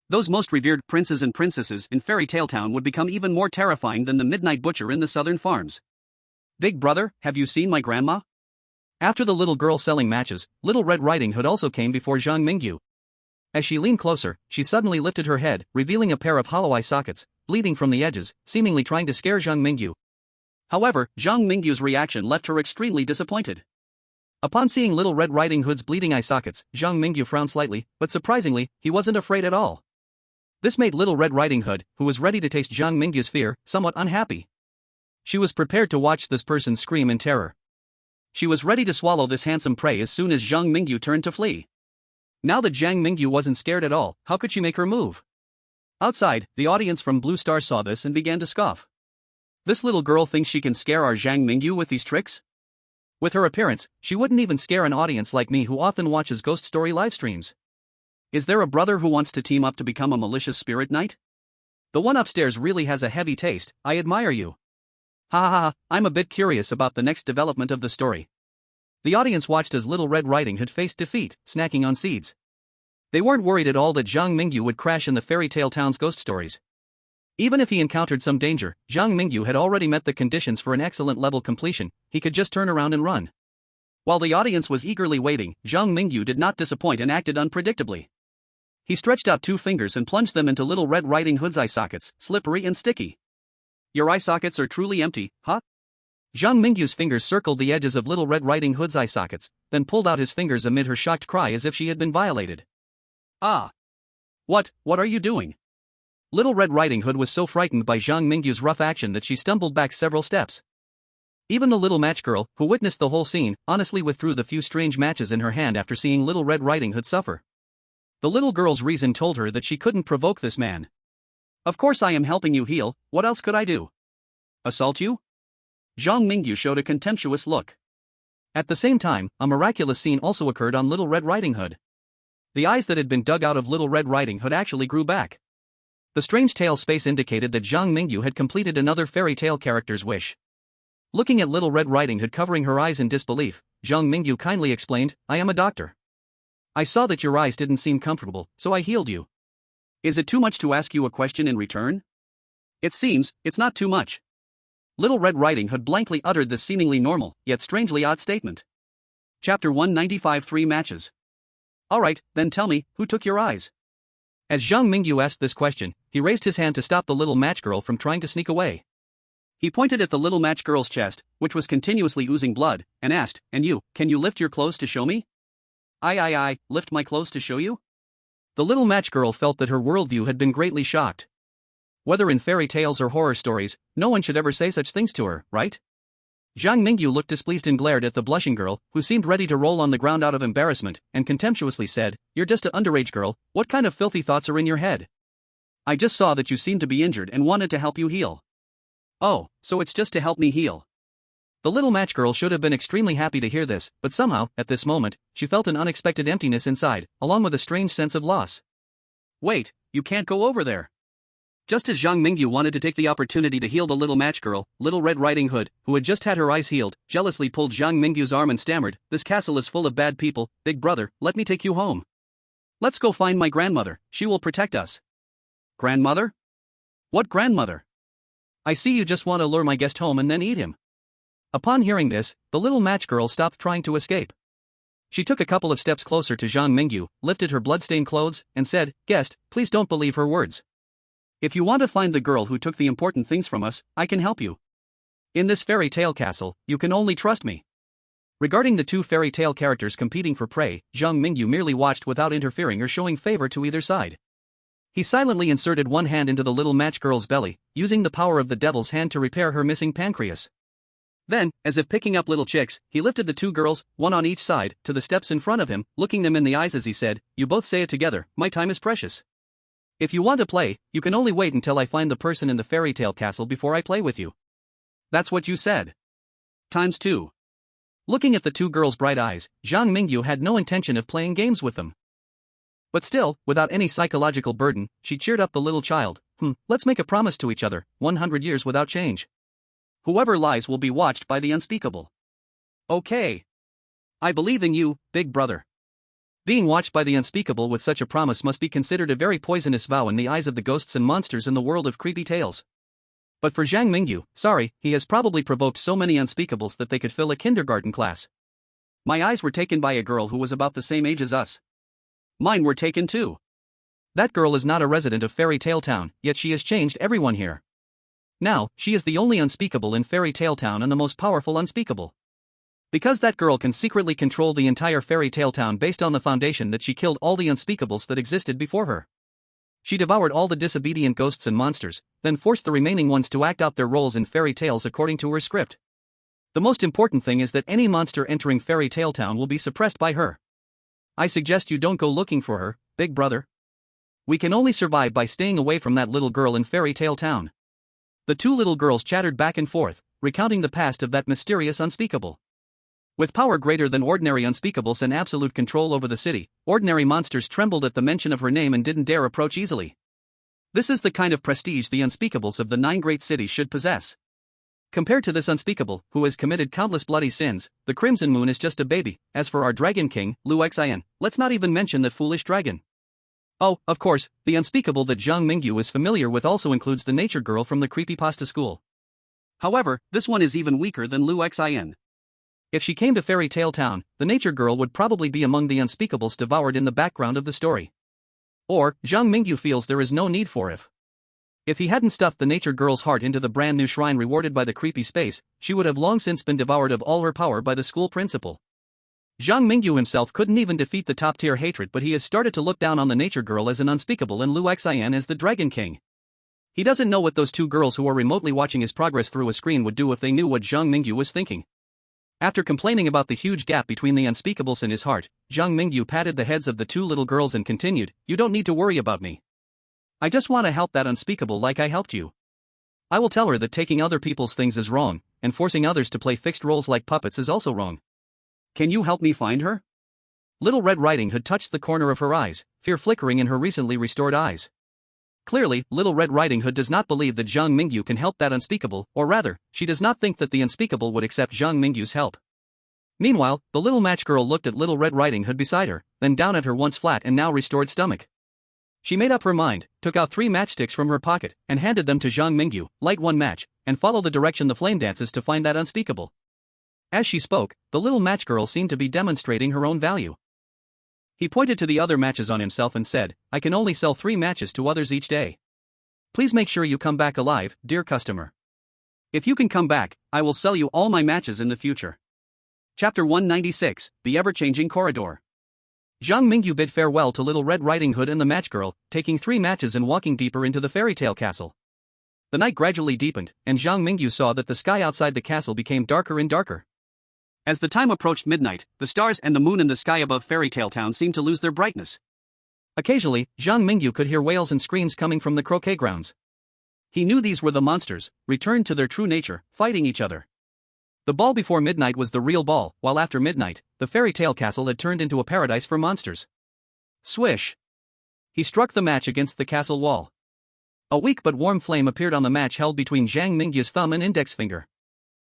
those most revered princes and princesses in Fairy Tale Town would become even more terrifying than the midnight butcher in the southern farms. Big brother, have you seen my grandma? After the little girl selling matches, Little Red Riding Hood also came before Zhang Mingyu. As she leaned closer, she suddenly lifted her head, revealing a pair of hollow eye sockets, bleeding from the edges, seemingly trying to scare Zhang Mingyu. However, Zhang Mingyu's reaction left her extremely disappointed. Upon seeing Little Red Riding Hood's bleeding eye sockets, Zhang Mingyu frowned slightly, but surprisingly, he wasn't afraid at all. This made Little Red Riding Hood, who was ready to taste Zhang Mingyu's fear, somewhat unhappy. She was prepared to watch this person scream in terror. She was ready to swallow this handsome prey as soon as Zhang Mingyu turned to flee. Now that Zhang Mingyu wasn't scared at all, how could she make her move? Outside, the audience from Blue Star saw this and began to scoff. This little girl thinks she can scare our Zhang Mingyu with these tricks? With her appearance, she wouldn't even scare an audience like me who often watches ghost story live streams. Is there a brother who wants to team up to become a malicious spirit knight? The one upstairs really has a heavy taste. I admire you. Ha ha ha, I'm a bit curious about the next development of the story. The audience watched as Little Red Riding Hood faced defeat, snacking on seeds. They weren't worried at all that Zhang Mingyu would crash in the Fairy Tale Town's ghost stories. Even if he encountered some danger, Zhang Mingyu had already met the conditions for an excellent level completion. He could just turn around and run. While the audience was eagerly waiting, Zhang Mingyu did not disappoint and acted unpredictably. He stretched out two fingers and plunged them into Little Red Riding Hood's eye sockets, slippery and sticky. Your eye sockets are truly empty, huh? Zhang Mingyu's fingers circled the edges of Little Red Riding Hood's eye sockets, then pulled out his fingers amid her shocked cry as if she had been violated. Ah! What are you doing? Little Red Riding Hood was so frightened by Zhang Mingyu's rough action that she stumbled back several steps. Even the little match girl, who witnessed the whole scene, honestly withdrew the few strange matches in her hand after seeing Little Red Riding Hood suffer. The little girl's reason told her that she couldn't provoke this man. Of course I am helping you heal, what else could I do? Assault you? Zhang Mingyu showed a contemptuous look. At the same time, a miraculous scene also occurred on Little Red Riding Hood. The eyes that had been dug out of Little Red Riding Hood actually grew back. The strange tail space indicated that Zhang Mingyu had completed another fairy tale character's wish. Looking at Little Red Riding Hood covering her eyes in disbelief, Zhang Mingyu kindly explained, I am a doctor. I saw that your eyes didn't seem comfortable, so I healed you. Is it too much to ask you a question in return? It seems, it's not too much. Little Red Riding Hood blankly uttered this seemingly normal, yet strangely odd statement. Chapter 195 3 Matches. Alright, then tell me, who took your eyes? As Zhang Mingyu asked this question, he raised his hand to stop the little match girl from trying to sneak away. He pointed at the little match girl's chest, which was continuously oozing blood, and asked, and you, can you lift your clothes to show me? I, lift my clothes to show you? The little match girl felt that her worldview had been greatly shocked. Whether in fairy tales or horror stories, no one should ever say such things to her, right? Zhang Mingyu looked displeased and glared at the blushing girl, who seemed ready to roll on the ground out of embarrassment, and contemptuously said, You're just an underage girl, what kind of filthy thoughts are in your head? I just saw that you seemed to be injured and wanted to help you heal. Oh, so it's just to help me heal. The little match girl should have been extremely happy to hear this, but somehow, at this moment, she felt an unexpected emptiness inside, along with a strange sense of loss. Wait, you can't go over there. Just as Zhang Mingyu wanted to take the opportunity to heal the little match girl, Little Red Riding Hood, who had just had her eyes healed, jealously pulled Zhang Mingyu's arm and stammered, This castle is full of bad people, big brother, let me take you home. Let's go find my grandmother, she will protect us. Grandmother? What grandmother? I see you just want to lure my guest home and then eat him. Upon hearing this, the little match girl stopped trying to escape. She took a couple of steps closer to Zhang Mingyu, lifted her bloodstained clothes, and said, "Guest, please don't believe her words. If you want to find the girl who took the important things from us, I can help you. In this fairy tale castle, you can only trust me." Regarding the two fairy tale characters competing for prey, Zhang Mingyu merely watched without interfering or showing favor to either side. He silently inserted one hand into the little match girl's belly, using the power of the devil's hand to repair her missing pancreas. Then, as if picking up little chicks, he lifted the two girls, one on each side, to the steps in front of him, looking them in the eyes as he said, "You both say it together, my time is precious. If you want to play, you can only wait until I find the person in the fairy tale castle before I play with you." "That's what you said. Times two." Looking at the two girls' bright eyes, Zhang Mingyu had no intention of playing games with them. But still, without any psychological burden, she cheered up the little child. Let's make a promise to each other, 100 years without change. Whoever lies will be watched by the unspeakable." "Okay. I believe in you, big brother." Being watched by the unspeakable with such a promise must be considered a very poisonous vow in the eyes of the ghosts and monsters in the world of creepy tales. But for Zhang Mingyu, sorry, he has probably provoked so many unspeakables that they could fill a kindergarten class. "My eyes were taken by a girl who was about the same age as us. Mine were taken too. That girl is not a resident of Fairy Tale Town, yet she has changed everyone here. Now, she is the only unspeakable in Fairy Tale Town and the most powerful unspeakable. Because that girl can secretly control the entire Fairy Tale Town based on the foundation that she killed all the unspeakables that existed before her. She devoured all the disobedient ghosts and monsters, then forced the remaining ones to act out their roles in fairy tales according to her script. The most important thing is that any monster entering Fairy Tale Town will be suppressed by her. I suggest you don't go looking for her, big brother. We can only survive by staying away from that little girl in Fairy Tale Town." The two little girls chattered back and forth, recounting the past of that mysterious unspeakable. With power greater than ordinary unspeakables and absolute control over the city, ordinary monsters trembled at the mention of her name and didn't dare approach easily. This is the kind of prestige the unspeakables of the 9 great cities should possess. Compared to this unspeakable, who has committed countless bloody sins, the Crimson Moon is just a baby. As for our Dragon King, Lu Xin, let's not even mention that foolish dragon. Oh, of course, the unspeakable that Zhang Mingyu is familiar with also includes the nature girl from the Creepypasta school. However, this one is even weaker than Lu Xin. If she came to Fairy Tale Town, the nature girl would probably be among the unspeakables devoured in the background of the story. Or, Zhang Mingyu feels there is no need for if. If he hadn't stuffed the nature girl's heart into the brand new shrine rewarded by the creepy space, she would have long since been devoured of all her power by the school principal. Zhang Mingyu himself couldn't even defeat the top-tier hatred, but he has started to look down on the nature girl as an unspeakable and Lu Xin as the Dragon King. He doesn't know what those two girls who are remotely watching his progress through a screen would do if they knew what Zhang Mingyu was thinking. After complaining about the huge gap between the unspeakables in his heart, Zhang Mingyu patted the heads of the two little girls and continued, "You don't need to worry about me. I just want to help that unspeakable like I helped you. I will tell her that taking other people's things is wrong, and forcing others to play fixed roles like puppets is also wrong. Can you help me find her?" Little Red Riding Hood touched the corner of her eyes, fear flickering in her recently restored eyes. Clearly, Little Red Riding Hood does not believe that Zhang Mingyu can help that unspeakable, or rather, she does not think that the unspeakable would accept Zhang Mingyu's help. Meanwhile, the little match girl looked at Little Red Riding Hood beside her, then down at her once flat and now restored stomach. She made up her mind, took out 3 matchsticks from her pocket, and handed them to Zhang Mingyu. "Light one match, and follow the direction the flame dances to find that unspeakable." As she spoke, the little match girl seemed to be demonstrating her own value. He pointed to the other matches on himself and said, "I can only sell 3 matches to others each day. Please make sure you come back alive, dear customer. If you can come back, I will sell you all my matches in the future." Chapter 196, The Ever-Changing Corridor. Zhang Mingyu bid farewell to Little Red Riding Hood and the match girl, taking 3 matches and walking deeper into the fairy tale castle. The night gradually deepened, and Zhang Mingyu saw that the sky outside the castle became darker and darker. As the time approached midnight, the stars and the moon in the sky above Fairy Tale Town seemed to lose their brightness. Occasionally, Zhang Mingyu could hear wails and screams coming from the croquet grounds. He knew these were the monsters, returned to their true nature, fighting each other. The ball before midnight was the real ball, while after midnight, the fairy tale castle had turned into a paradise for monsters. Swish! He struck the match against the castle wall. A weak but warm flame appeared on the match held between Zhang Mingyu's thumb and index finger.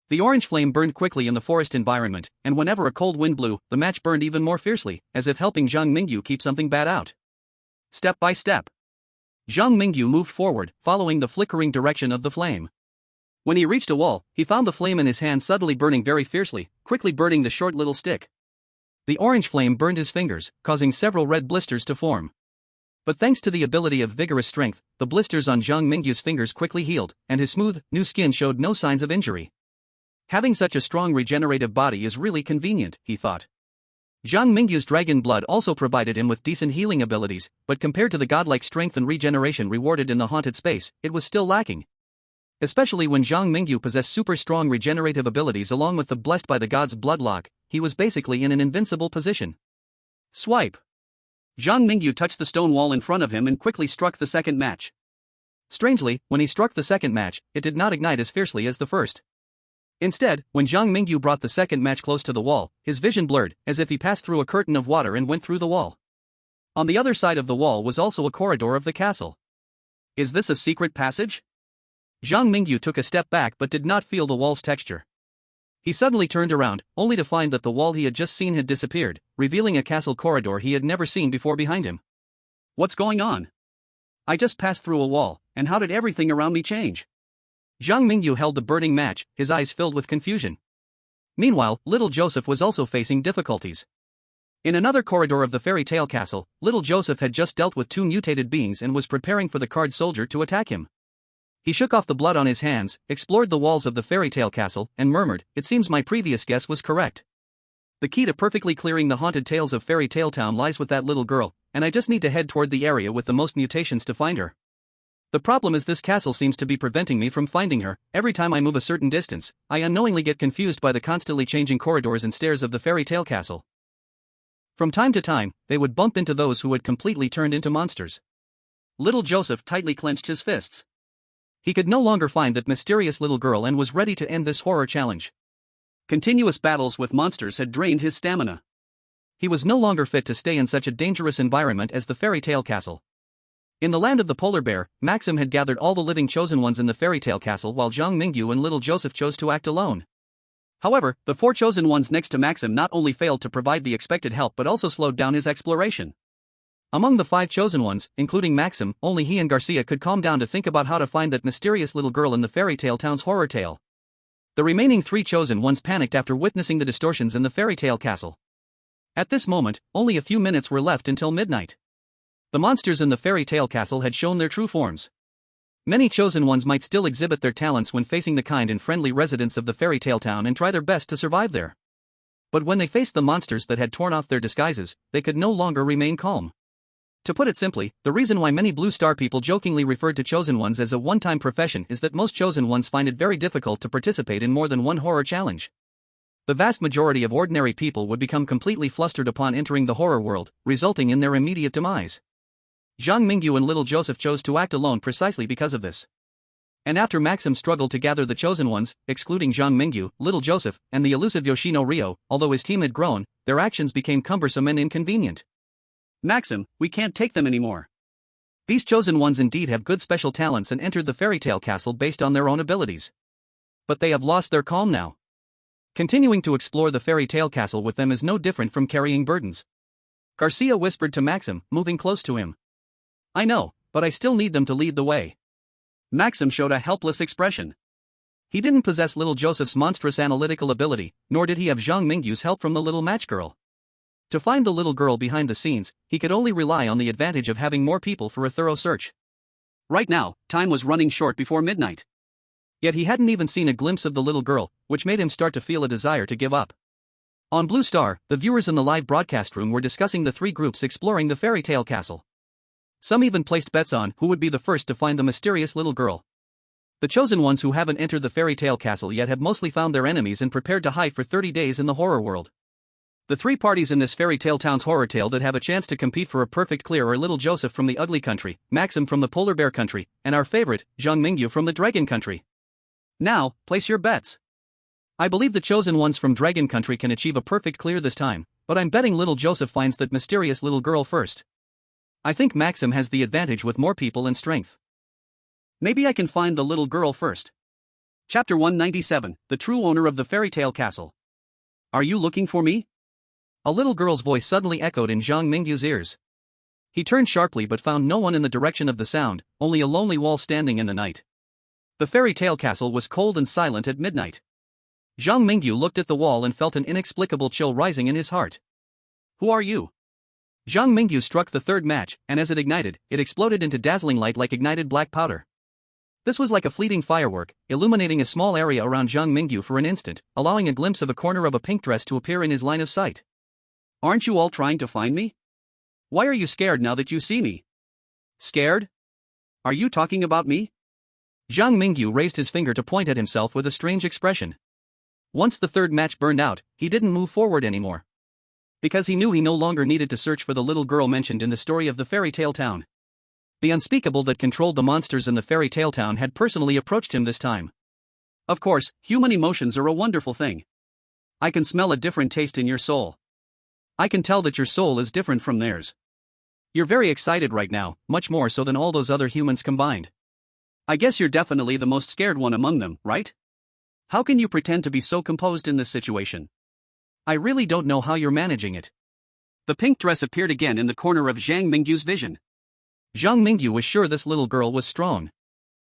The orange flame burned quickly in the forest environment, and whenever a cold wind blew, the match burned even more fiercely, as if helping Zhang Mingyu keep something bad out. Step by step, Zhang Mingyu moved forward, following the flickering direction of the flame. When he reached a wall, he found the flame in his hand suddenly burning very fiercely, quickly burning the short little stick. The orange flame burned his fingers, causing several red blisters to form. But thanks to the ability of vigorous strength, the blisters on Zhang Mingyu's fingers quickly healed, and his smooth, new skin showed no signs of injury. Having such a strong regenerative body is really convenient, he thought. Zhang Mingyu's dragon blood also provided him with decent healing abilities, but compared to the godlike strength and regeneration rewarded in the haunted space, it was still lacking. Especially when Zhang Mingyu possessed super strong regenerative abilities along with the blessed by the gods bloodlock, he was basically in an invincible position. Swipe. Zhang Mingyu touched the stone wall in front of him and quickly struck the second match. Strangely, when he struck the second match, it did not ignite as fiercely as the first. Instead, when Zhang Mingyu brought the second match close to the wall, his vision blurred, as if he passed through a curtain of water and went through the wall. On the other side of the wall was also a corridor of the castle. Is this a secret passage? Zhang Mingyu took a step back but did not feel the wall's texture. He suddenly turned around, only to find that the wall he had just seen had disappeared, revealing a castle corridor he had never seen before behind him. What's going on? I just passed through a wall, and how did everything around me change? Zhang Mingyu held the burning match, his eyes filled with confusion. Meanwhile, little Joseph was also facing difficulties. In another corridor of the fairy tale castle, little Joseph had just dealt with two mutated beings and was preparing for the card soldier to attack him. He shook off the blood on his hands, explored the walls of the fairy tale castle, and murmured, "It seems my previous guess was correct. The key to perfectly clearing the haunted tales of Fairy Tale Town lies with that little girl, and I just need to head toward the area with the most mutations to find her. The problem is this castle seems to be preventing me from finding her. Every time I move a certain distance, I unknowingly get confused by the constantly changing corridors and stairs of the fairy tale castle. From time to time, they would bump into those who had completely turned into monsters." Little Joseph tightly clenched his fists. He could no longer find that mysterious little girl and was ready to end this horror challenge. Continuous battles with monsters had drained his stamina. He was no longer fit to stay in such a dangerous environment as the fairy tale castle. In the land of the polar bear, Maxim had gathered all the living chosen ones in the fairy tale castle while Zhang Mingyu and little Joseph chose to act alone. However, the four chosen ones next to Maxim not only failed to provide the expected help but also slowed down his exploration. Among the five chosen ones, including Maxim, only he and Garcia could calm down to think about how to find that mysterious little girl in the fairy tale town's horror tale. The remaining three chosen ones panicked after witnessing the distortions in the fairy tale castle. At this moment, only a few minutes were left until midnight. The monsters in the fairy tale castle had shown their true forms. Many chosen ones might still exhibit their talents when facing the kind and friendly residents of the fairy tale town and try their best to survive there. But when they faced the monsters that had torn off their disguises, they could no longer remain calm. To put it simply, the reason why many Blue Star people jokingly referred to chosen ones as a one-time profession is that most chosen ones find it very difficult to participate in more than one horror challenge. The vast majority of ordinary people would become completely flustered upon entering the horror world, resulting in their immediate demise. Zhang Mingyu and little Joseph chose to act alone precisely because of this. And after Maxim struggled to gather the chosen ones, excluding Zhang Mingyu, little Joseph, and the elusive Yoshino Ryo, although his team had grown, their actions became cumbersome and inconvenient. "Maxim, we can't take them anymore. These chosen ones indeed have good special talents and entered the fairy tale castle based on their own abilities. But they have lost their calm now. Continuing to explore the fairy tale castle with them is no different from carrying burdens." Garcia whispered to Maxim, moving close to him. "I know, but I still need them to lead the way." Maxim showed a helpless expression. He didn't possess little Joseph's monstrous analytical ability, nor did he have Zhang Mingyu's help from the little match girl. To find the little girl behind the scenes, he could only rely on the advantage of having more people for a thorough search. Right now, time was running short before midnight. Yet he hadn't even seen a glimpse of the little girl, which made him start to feel a desire to give up. On Blue Star, the viewers in the live broadcast room were discussing the three groups exploring the fairy tale castle. Some even placed bets on who would be the first to find the mysterious little girl. The chosen ones who haven't entered the fairy tale castle yet have mostly found their enemies and prepared to hide for 30 days in the horror world. The three parties in this fairy tale town's horror tale that have a chance to compete for a perfect clear are little Joseph from the ugly country, Maxim from the polar bear country, and our favorite, Zhang Mingyu from the dragon country. Now, place your bets. I believe the chosen ones from dragon country can achieve a perfect clear this time, but I'm betting little Joseph finds that mysterious little girl first. I think Maxim has the advantage with more people and strength. Maybe I can find the little girl first. Chapter 197, The True Owner of the Fairy Tale Castle. Are you looking for me? A little girl's voice suddenly echoed in Zhang Mingyu's ears. He turned sharply but found no one in the direction of the sound, only a lonely wall standing in the night. The fairy tale castle was cold and silent at midnight. Zhang Mingyu looked at the wall and felt an inexplicable chill rising in his heart. Who are you? Zhang Mingyu struck the third match, and as it ignited, it exploded into dazzling light like ignited black powder. This was like a fleeting firework, illuminating a small area around Zhang Mingyu for an instant, allowing a glimpse of a corner of a pink dress to appear in his line of sight. Aren't you all trying to find me? Why are you scared now that you see me? Scared? Are you talking about me? Zhang Mingyu raised his finger to point at himself with a strange expression. Once the third match burned out, he didn't move forward anymore. Because he knew he no longer needed to search for the little girl mentioned in the story of the fairy tale town. The unspeakable that controlled the monsters in the fairy tale town had personally approached him this time. Of course, human emotions are a wonderful thing. I can smell a different taste in your soul. I can tell that your soul is different from theirs. You're very excited right now, much more so than all those other humans combined. I guess you're definitely the most scared one among them, right? How can you pretend to be so composed in this situation? I really don't know how you're managing it. The pink dress appeared again in the corner of Zhang Mingyu's vision. Zhang Mingyu was sure this little girl was strong.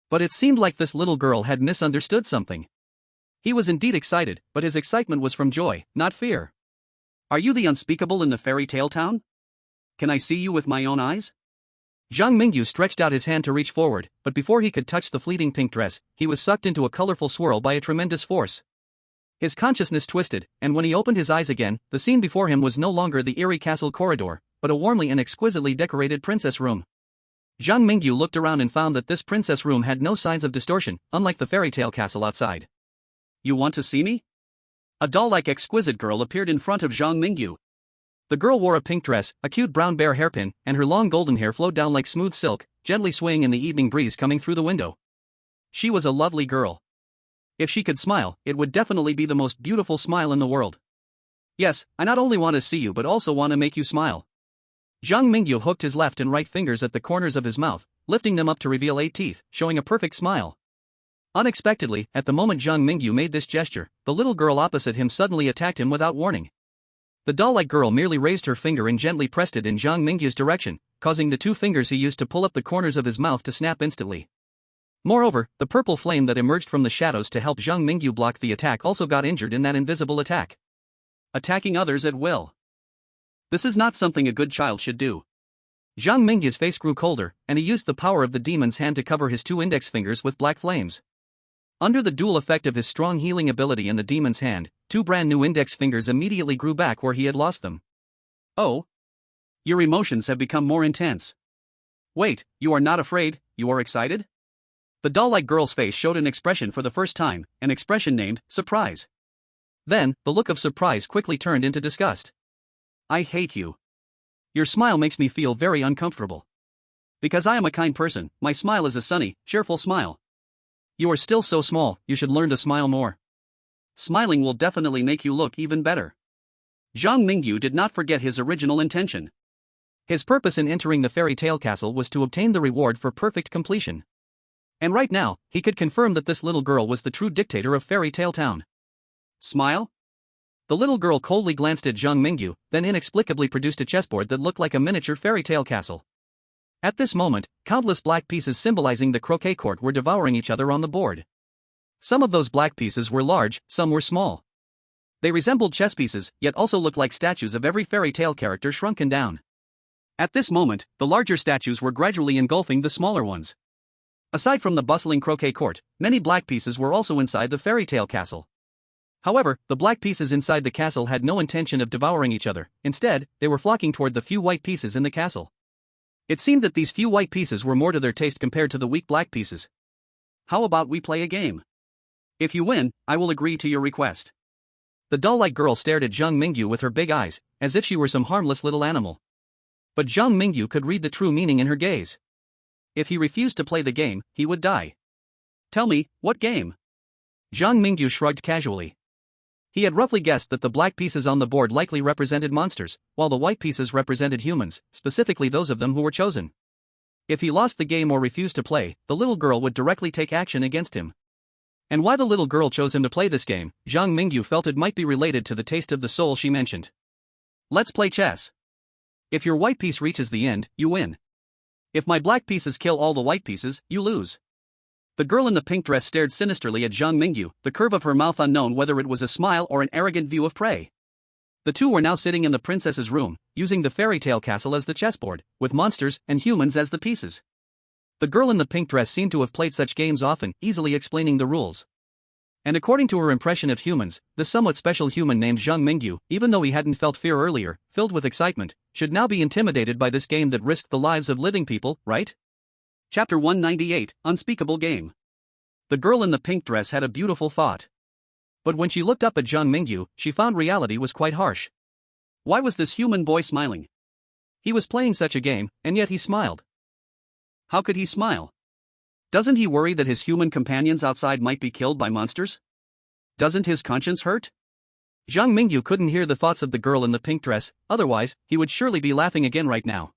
But it seemed like this little girl had misunderstood something. He was indeed excited, but his excitement was from joy, not fear. Are you the unspeakable in the fairy tale town? Can I see you with my own eyes? Zhang Mingyu stretched out his hand to reach forward, but before he could touch the fleeting pink dress, he was sucked into a colorful swirl by a tremendous force. His consciousness twisted, and when he opened his eyes again, the scene before him was no longer the eerie castle corridor, but a warmly and exquisitely decorated princess room. Zhang Mingyu looked around and found that this princess room had no signs of distortion, unlike the fairy tale castle outside. You want to see me? A doll-like exquisite girl appeared in front of Zhang Mingyu. The girl wore a pink dress, a cute brown bear hairpin, and her long golden hair flowed down like smooth silk, gently swaying in the evening breeze coming through the window. She was a lovely girl. If she could smile, it would definitely be the most beautiful smile in the world. Yes, I not only want to see you but also want to make you smile. Zhang Mingyu hooked his left and right fingers at the corners of his mouth, lifting them up to reveal 8 teeth, showing a perfect smile. Unexpectedly, at the moment Zhang Mingyu made this gesture, the little girl opposite him suddenly attacked him without warning. The doll-like girl merely raised her finger and gently pressed it in Zhang Mingyu's direction, causing the 2 fingers he used to pull up the corners of his mouth to snap instantly. Moreover, the purple flame that emerged from the shadows to help Zhang Mingyu block the attack also got injured in that invisible attack. Attacking others at will. This is not something a good child should do. Zhang Mingyu's face grew colder, and he used the power of the demon's hand to cover his 2 index fingers with black flames. Under the dual effect of his strong healing ability in the demon's hand, 2 brand new index fingers immediately grew back where he had lost them. Oh? Your emotions have become more intense. Wait, you are not afraid, you are excited? The doll-like girl's face showed an expression for the first time, an expression named surprise. Then, the look of surprise quickly turned into disgust. I hate you. Your smile makes me feel very uncomfortable. Because I am a kind person, my smile is a sunny, cheerful smile. You are still so small, you should learn to smile more. Smiling will definitely make you look even better. Zhang Mingyu did not forget his original intention. His purpose in entering the fairy tale castle was to obtain the reward for perfect completion. And right now, he could confirm that this little girl was the true dictator of Fairy Tale Town. Smile? The little girl coldly glanced at Zhang Mingyu, then inexplicably produced a chessboard that looked like a miniature fairy tale castle. At this moment, countless black pieces symbolizing the croquet court were devouring each other on the board. Some of those black pieces were large, some were small. They resembled chess pieces, yet also looked like statues of every fairy tale character shrunken down. At this moment, the larger statues were gradually engulfing the smaller ones. Aside from the bustling croquet court, many black pieces were also inside the fairy tale castle. However, the black pieces inside the castle had no intention of devouring each other. Instead, they were flocking toward the few white pieces in the castle. It seemed that these few white pieces were more to their taste compared to the weak black pieces. How about we play a game? If you win, I will agree to your request. The doll-like girl stared at Zhang Mingyu with her big eyes, as if she were some harmless little animal. But Zhang Mingyu could read the true meaning in her gaze. If he refused to play the game, he would die. Tell me, what game? Zhang Mingyu shrugged casually. He had roughly guessed that the black pieces on the board likely represented monsters, while the white pieces represented humans, specifically those of them who were chosen. If he lost the game or refused to play, the little girl would directly take action against him. And why the little girl chose him to play this game, Zhang Mingyu felt it might be related to the taste of the soul she mentioned. Let's play chess. If your white piece reaches the end, you win. If my black pieces kill all the white pieces, you lose. The girl in the pink dress stared sinisterly at Zhang Mingyu, the curve of her mouth unknown whether it was a smile or an arrogant view of prey. The two were now sitting in the princess's room, using the fairy tale castle as the chessboard, with monsters and humans as the pieces. The girl in the pink dress seemed to have played such games often, easily explaining the rules. And according to her impression of humans, the somewhat special human named Zhang Mingyu, even though he hadn't felt fear earlier, filled with excitement, should now be intimidated by this game that risked the lives of living people, right? Chapter 198, Unspeakable Game. The girl in the pink dress had a beautiful thought. But when she looked up at Zhang Mingyu, she found reality was quite harsh. Why was this human boy smiling? He was playing such a game, and yet he smiled. How could he smile? Doesn't he worry that his human companions outside might be killed by monsters? Doesn't his conscience hurt? Zhang Mingyu couldn't hear the thoughts of the girl in the pink dress, otherwise, he would surely be laughing again right now.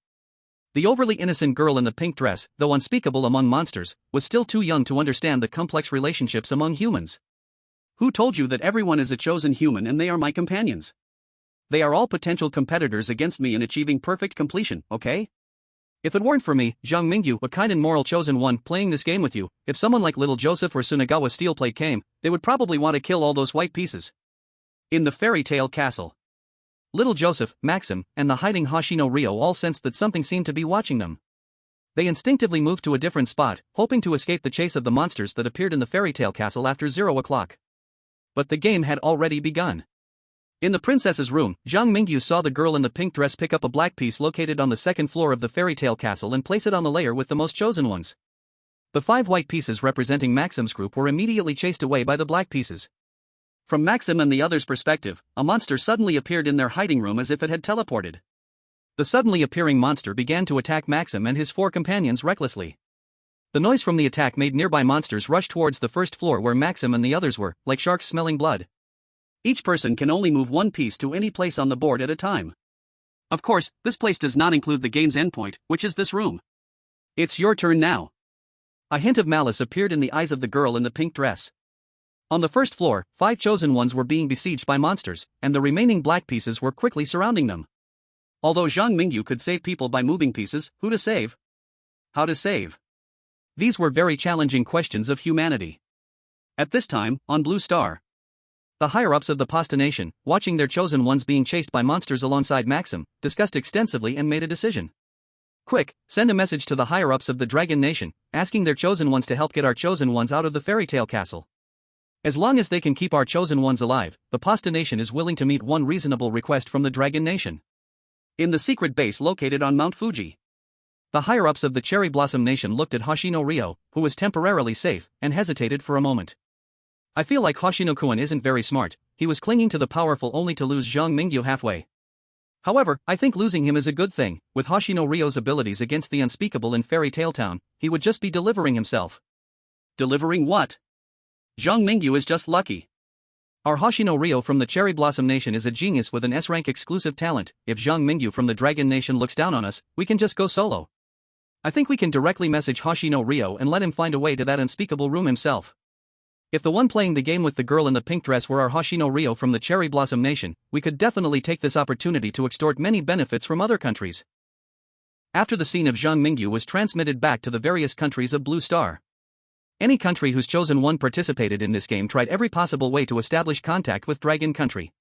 The overly innocent girl in the pink dress, though unspeakable among monsters, was still too young to understand the complex relationships among humans. Who told you that everyone is a chosen human and they are my companions? They are all potential competitors against me in achieving perfect completion, okay? If it weren't for me, Zhang Mingyu, a kind and moral chosen one, playing this game with you, if someone like little Joseph or Sunagawa Steelplate came, they would probably want to kill all those white pieces. In the fairy tale castle, little Joseph, Maxim, and the hiding Hoshino Ryo all sensed that something seemed to be watching them. They instinctively moved to a different spot, hoping to escape the chase of the monsters that appeared in the fairy tale castle after 0 o'clock. But the game had already begun. In the princess's room, Zhang Mingyu saw the girl in the pink dress pick up a black piece located on the second floor of the fairy tale castle and place it on the layer with the most chosen ones. The 5 white pieces representing Maxim's group were immediately chased away by the black pieces. From Maxim and the others' perspective, a monster suddenly appeared in their hiding room as if it had teleported. The suddenly appearing monster began to attack Maxim and his 4 companions recklessly. The noise from the attack made nearby monsters rush towards the first floor where Maxim and the others were, like sharks smelling blood. Each person can only move 1 piece to any place on the board at a time. Of course, this place does not include the game's endpoint, which is this room. It's your turn now. A hint of malice appeared in the eyes of the girl in the pink dress. On the first floor, 5 chosen ones were being besieged by monsters, and the remaining black pieces were quickly surrounding them. Although Zhang Mingyu could save people by moving pieces, who to save? How to save? These were very challenging questions of humanity. At this time, on Blue Star, the higher-ups of the Pasta Nation, watching their chosen ones being chased by monsters alongside Maxim, discussed extensively and made a decision. Quick, send a message to the higher-ups of the Dragon Nation, asking their chosen ones to help get our chosen ones out of the fairy tale castle. As long as they can keep our chosen ones alive, the Pasta Nation is willing to meet one reasonable request from the Dragon Nation. In the secret base located on Mount Fuji, the higher-ups of the Cherry Blossom Nation looked at Hoshino Ryo, who was temporarily safe, and hesitated for a moment. I feel like Hoshino-kun isn't very smart, he was clinging to the powerful only to lose Zhang Mingyu halfway. However, I think losing him is a good thing. With Hoshino Ryo's abilities against the unspeakable in Fairy Tale Town, he would just be delivering himself. Delivering what? Zhang Mingyu is just lucky. Our Hoshino Ryo from the Cherry Blossom Nation is a genius with an S-rank exclusive talent. If Zhang Mingyu from the Dragon Nation looks down on us, we can just go solo. I think we can directly message Hoshino Ryo and let him find a way to that unspeakable room himself. If the one playing the game with the girl in the pink dress were our Hoshino Ryo from the Cherry Blossom Nation, we could definitely take this opportunity to extort many benefits from other countries. After the scene of Zhang Mingyu was transmitted back to the various countries of Blue Star, any country whose chosen one participated in this game tried every possible way to establish contact with Dragon Country.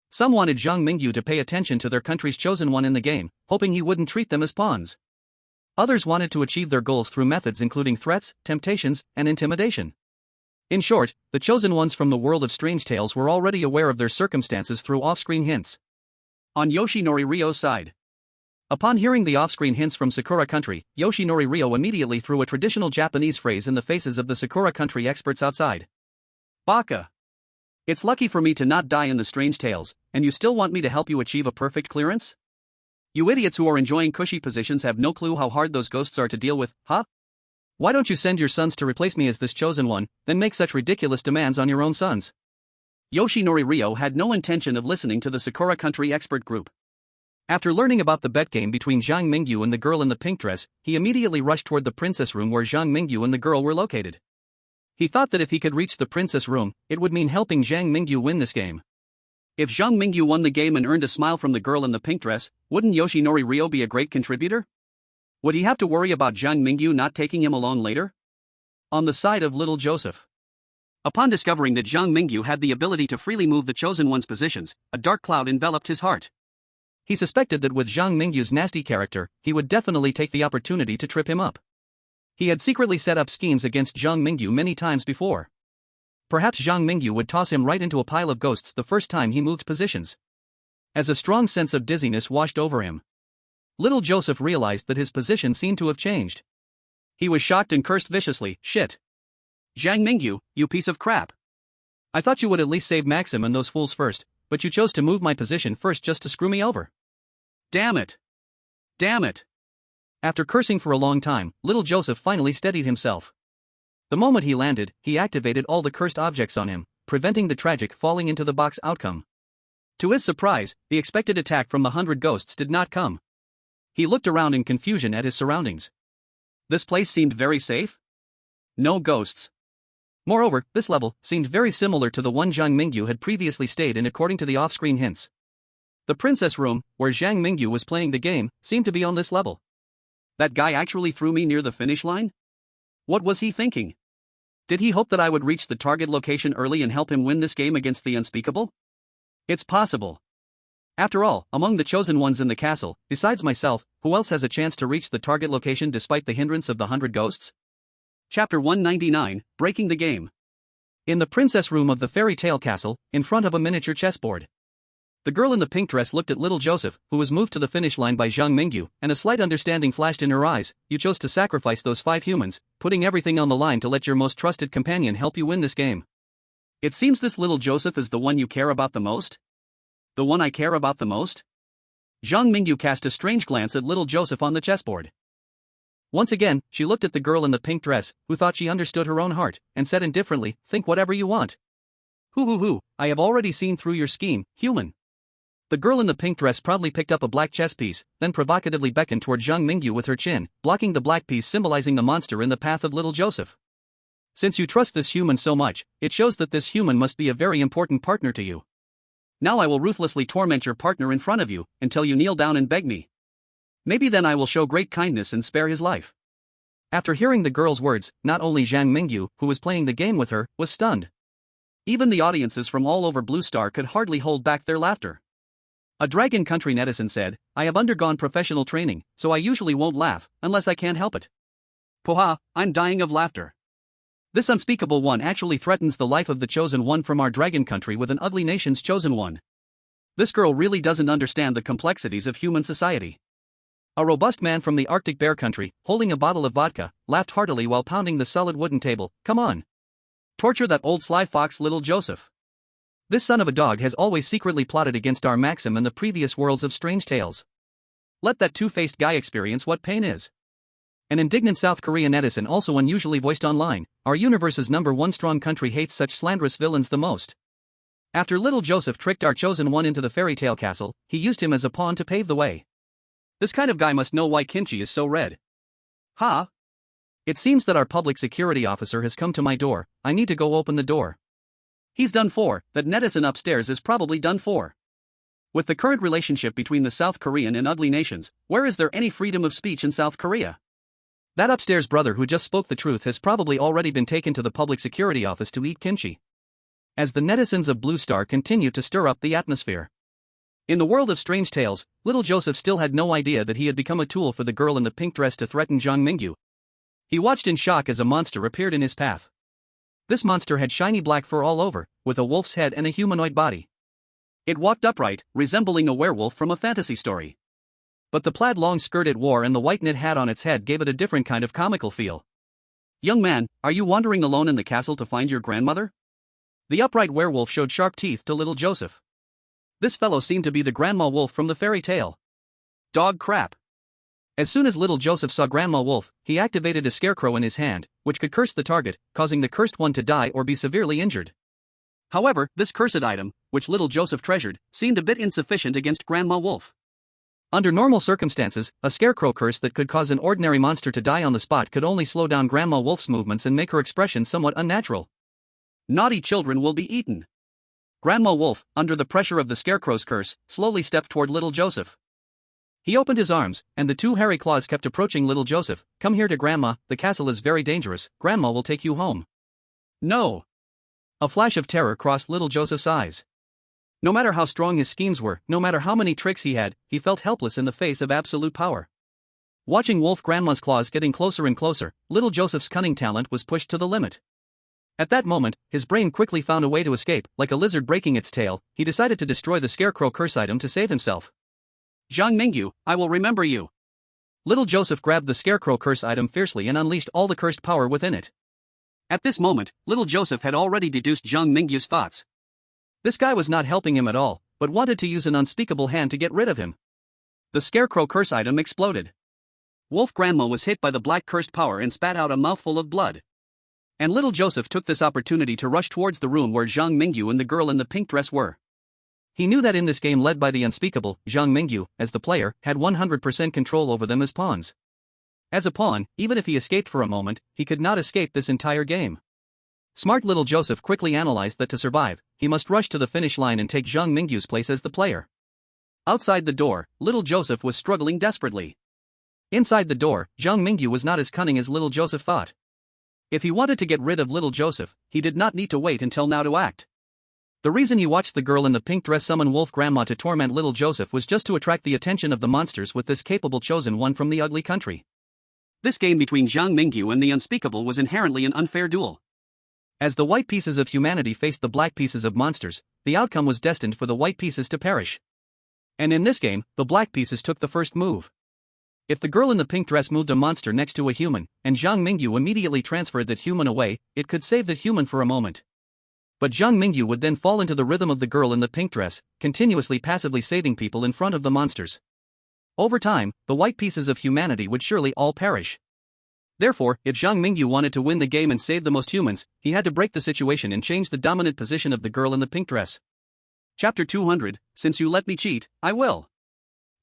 Some wanted Zhang Mingyu to pay attention to their country's chosen one in the game, hoping he wouldn't treat them as pawns. Others wanted to achieve their goals through methods including threats, temptations, and intimidation. In short, the chosen ones from the world of strange tales were already aware of their circumstances through off-screen hints. On Yoshinori Ryo's side, upon hearing the off-screen hints from Sakura Country, Yoshinori Ryo immediately threw a traditional Japanese phrase in the faces of the Sakura Country experts outside. Baka! It's lucky for me to not die in the strange tales, and you still want me to help you achieve a perfect clearance? You idiots who are enjoying cushy positions have no clue how hard those ghosts are to deal with, huh? Why don't you send your sons to replace me as this chosen one, then make such ridiculous demands on your own sons? Yoshinori Ryo had no intention of listening to the Sakura Country expert group. After learning about the bet game between Zhang Mingyu and the girl in the pink dress, he immediately rushed toward the princess room where Zhang Mingyu and the girl were located. He thought that if he could reach the princess room, it would mean helping Zhang Mingyu win this game. If Zhang Mingyu won the game and earned a smile from the girl in the pink dress, wouldn't Yoshinori Ryo be a great contributor? Would he have to worry about Zhang Mingyu not taking him along later? On the side of little Joseph, Upon discovering that Zhang Mingyu had the ability to freely move the Chosen One's positions, a dark cloud enveloped his heart. He suspected that with Zhang Mingyu's nasty character, he would definitely take the opportunity to trip him up. He had secretly set up schemes against Zhang Mingyu many times before. Perhaps Zhang Mingyu would toss him right into a pile of ghosts the first time he moved positions. As a strong sense of dizziness washed over him, little Joseph realized that his position seemed to have changed. He was shocked and cursed viciously. Shit. Zhang Mingyu, you piece of crap. I thought you would at least save Maxim and those fools first, but you chose to move my position first just to screw me over. Damn it. Damn it. After cursing for a long time, little Joseph finally steadied himself. The moment he landed, he activated all the cursed objects on him, preventing the tragic falling into the box outcome. To his surprise, the expected attack from the 100 ghosts did not come. He looked around in confusion at his surroundings. This place seemed very safe? No ghosts. Moreover, this level seemed very similar to the one Zhang Mingyu had previously stayed in according to the off-screen hints. The princess room, where Zhang Mingyu was playing the game, seemed to be on this level. That guy actually threw me near the finish line? What was he thinking? Did he hope that I would reach the target location early and help him win this game against the unspeakable? It's possible. After all, among the chosen ones in the castle, besides myself, who else has a chance to reach the target location despite the hindrance of the 100 ghosts? Chapter 199, Breaking the Game. In the princess room of the fairy tale castle, in front of a miniature chessboard. The girl in the pink dress looked at little Joseph, who was moved to the finish line by Zhang Mingyu, and a slight understanding flashed in her eyes. You chose to sacrifice those 5 humans, putting everything on the line to let your most trusted companion help you win this game. It seems this little Joseph is the one you care about the most? The one I care about the most? Zhang Mingyu cast a strange glance at little Joseph on the chessboard. Once again, she looked at the girl in the pink dress, who thought she understood her own heart, and said indifferently, think whatever you want. Hoo, I have already seen through your scheme, human. The girl in the pink dress proudly picked up a black chess piece, then provocatively beckoned toward Zhang Mingyu with her chin, blocking the black piece symbolizing the monster in the path of little Joseph. Since you trust this human so much, it shows that this human must be a very important partner to you. Now I will ruthlessly torment your partner in front of you, until you kneel down and beg me. Maybe then I will show great kindness and spare his life. After hearing the girl's words, not only Zhang Mingyu, who was playing the game with her, was stunned. Even the audiences from all over Blue Star could hardly hold back their laughter. A Dragon Country netizen said, I have undergone professional training, so I usually won't laugh, unless I can't help it. Poha, I'm dying of laughter. This unspeakable one actually threatens the life of the chosen one from our Dragon Country with an ugly nation's chosen one. This girl really doesn't understand the complexities of human society. A robust man from the Arctic Bear Country, holding a bottle of vodka, laughed heartily while pounding the solid wooden table. Come on. Torture that old sly fox little Joseph. This son of a dog has always secretly plotted against our Maxim and the previous worlds of Strange Tales. Let that two-faced guy experience what pain is. An indignant South Korean netizen also unusually voiced online, our universe's #1 strong country hates such slanderous villains the most. After little Joseph tricked our chosen one into the fairy tale castle, he used him as a pawn to pave the way. This kind of guy must know why kimchi is so red. Ha! It seems that our public security officer has come to my door. I need to go open the door. He's done for, that netizen upstairs is probably done for. With the current relationship between the South Korean and ugly nations, where is there any freedom of speech in South Korea? That upstairs brother who just spoke the truth has probably already been taken to the public security office to eat kimchi. As the netizens of Blue Star continue to stir up the atmosphere. In the world of Strange Tales, little Joseph still had no idea that he had become a tool for the girl in the pink dress to threaten Zhang Mingyu. He watched in shock as a monster appeared in his path. This monster had shiny black fur all over, with a wolf's head and a humanoid body. It walked upright, resembling a werewolf from a fantasy story. But the plaid long skirt it wore and the white knit hat on its head gave it a different kind of comical feel. Young man, are you wandering alone in the castle to find your grandmother? The upright werewolf showed sharp teeth to little Joseph. This fellow seemed to be the Grandma Wolf from the fairy tale. Dog crap. As soon as little Joseph saw Grandma Wolf, he activated a scarecrow in his hand, which could curse the target, causing the cursed one to die or be severely injured. However, this cursed item, which little Joseph treasured, seemed a bit insufficient against Grandma Wolf. Under normal circumstances, a scarecrow curse that could cause an ordinary monster to die on the spot could only slow down Grandma Wolf's movements and make her expression somewhat unnatural. Naughty children will be eaten. Grandma Wolf, under the pressure of the scarecrow's curse, slowly stepped toward little Joseph. He opened his arms, and the 2 hairy claws kept approaching little Joseph. Come here to Grandma, the castle is very dangerous, Grandma will take you home. No. A flash of terror crossed little Joseph's eyes. No matter how strong his schemes were, no matter how many tricks he had, he felt helpless in the face of absolute power. Watching Wolf Grandma's claws getting closer and closer, little Joseph's cunning talent was pushed to the limit. At that moment, his brain quickly found a way to escape. Like a lizard breaking its tail, he decided to destroy the scarecrow curse item to save himself. Zhang Mingyu, I will remember you. Little Joseph grabbed the scarecrow curse item fiercely and unleashed all the cursed power within it. At this moment, little Joseph had already deduced Zhang Mingyu's thoughts. This guy was not helping him at all, but wanted to use an unspeakable hand to get rid of him. The scarecrow curse item exploded. Wolf Grandma was hit by the black cursed power and spat out a mouthful of blood. And little Joseph took this opportunity to rush towards the room where Zhang Mingyu and the girl in the pink dress were. He knew that in this game led by the unspeakable, Zhang Mingyu, as the player, had 100% control over them as pawns. As a pawn, even if he escaped for a moment, he could not escape this entire game. Smart little Joseph quickly analyzed that to survive, he must rush to the finish line and take Zhang Mingyu's place as the player. Outside the door, little Joseph was struggling desperately. Inside the door, Zhang Mingyu was not as cunning as little Joseph thought. If he wanted to get rid of little Joseph, he did not need to wait until now to act. The reason he watched the girl in the pink dress summon Wolf Grandma to torment little Joseph was just to attract the attention of the monsters with this capable chosen one from the ugly country. This game between Zhang Mingyu and the unspeakable was inherently an unfair duel. As the white pieces of humanity faced the black pieces of monsters, the outcome was destined for the white pieces to perish. And in this game, the black pieces took the first move. If the girl in the pink dress moved a monster next to a human, and Zhang Mingyu immediately transferred that human away, it could save that human for a moment. But Zhang Mingyu would then fall into the rhythm of the girl in the pink dress, continuously passively saving people in front of the monsters. Over time, the white pieces of humanity would surely all perish. Therefore, if Zhang Mingyu wanted to win the game and save the most humans, he had to break the situation and change the dominant position of the girl in the pink dress. Chapter 200, Since you let me cheat, I will.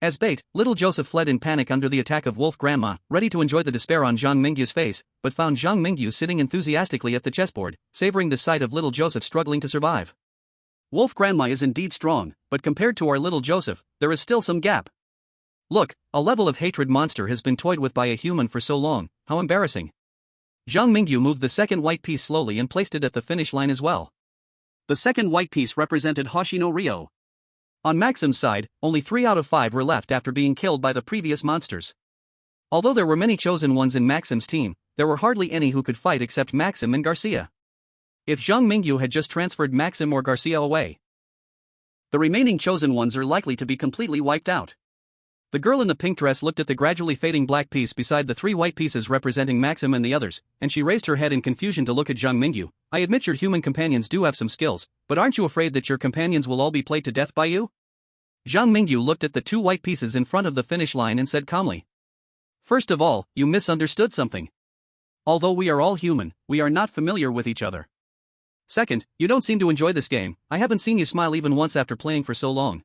As bait, little Joseph fled in panic under the attack of Wolf Grandma, ready to enjoy the despair on Zhang Mingyu's face, but found Zhang Mingyu sitting enthusiastically at the chessboard, savoring the sight of little Joseph struggling to survive. Wolf Grandma is indeed strong, but compared to our little Joseph, there is still some gap. Look, a level of hatred monster has been toyed with by a human for so long, how embarrassing. Zhang Mingyu moved the second white piece slowly and placed it at the finish line as well. The second white piece represented Hoshino Ryo. On Maxim's side, only 3 out of 5 were left after being killed by the previous monsters. Although there were many chosen ones in Maxim's team, there were hardly any who could fight except Maxim and Garcia. If Zhang Mingyu had just transferred Maxim or Garcia away, the remaining chosen ones are likely to be completely wiped out. The girl in the pink dress looked at the gradually fading black piece beside the 3 white pieces representing Maxim and the others, and she raised her head in confusion to look at Zhang Mingyu. I admit your human companions do have some skills, but aren't you afraid that your companions will all be played to death by you? Zhang Mingyu looked at the 2 white pieces in front of the finish line and said calmly. First of all, you misunderstood something. Although we are all human, we are not familiar with each other. Second, you don't seem to enjoy this game. I haven't seen you smile even once after playing for so long.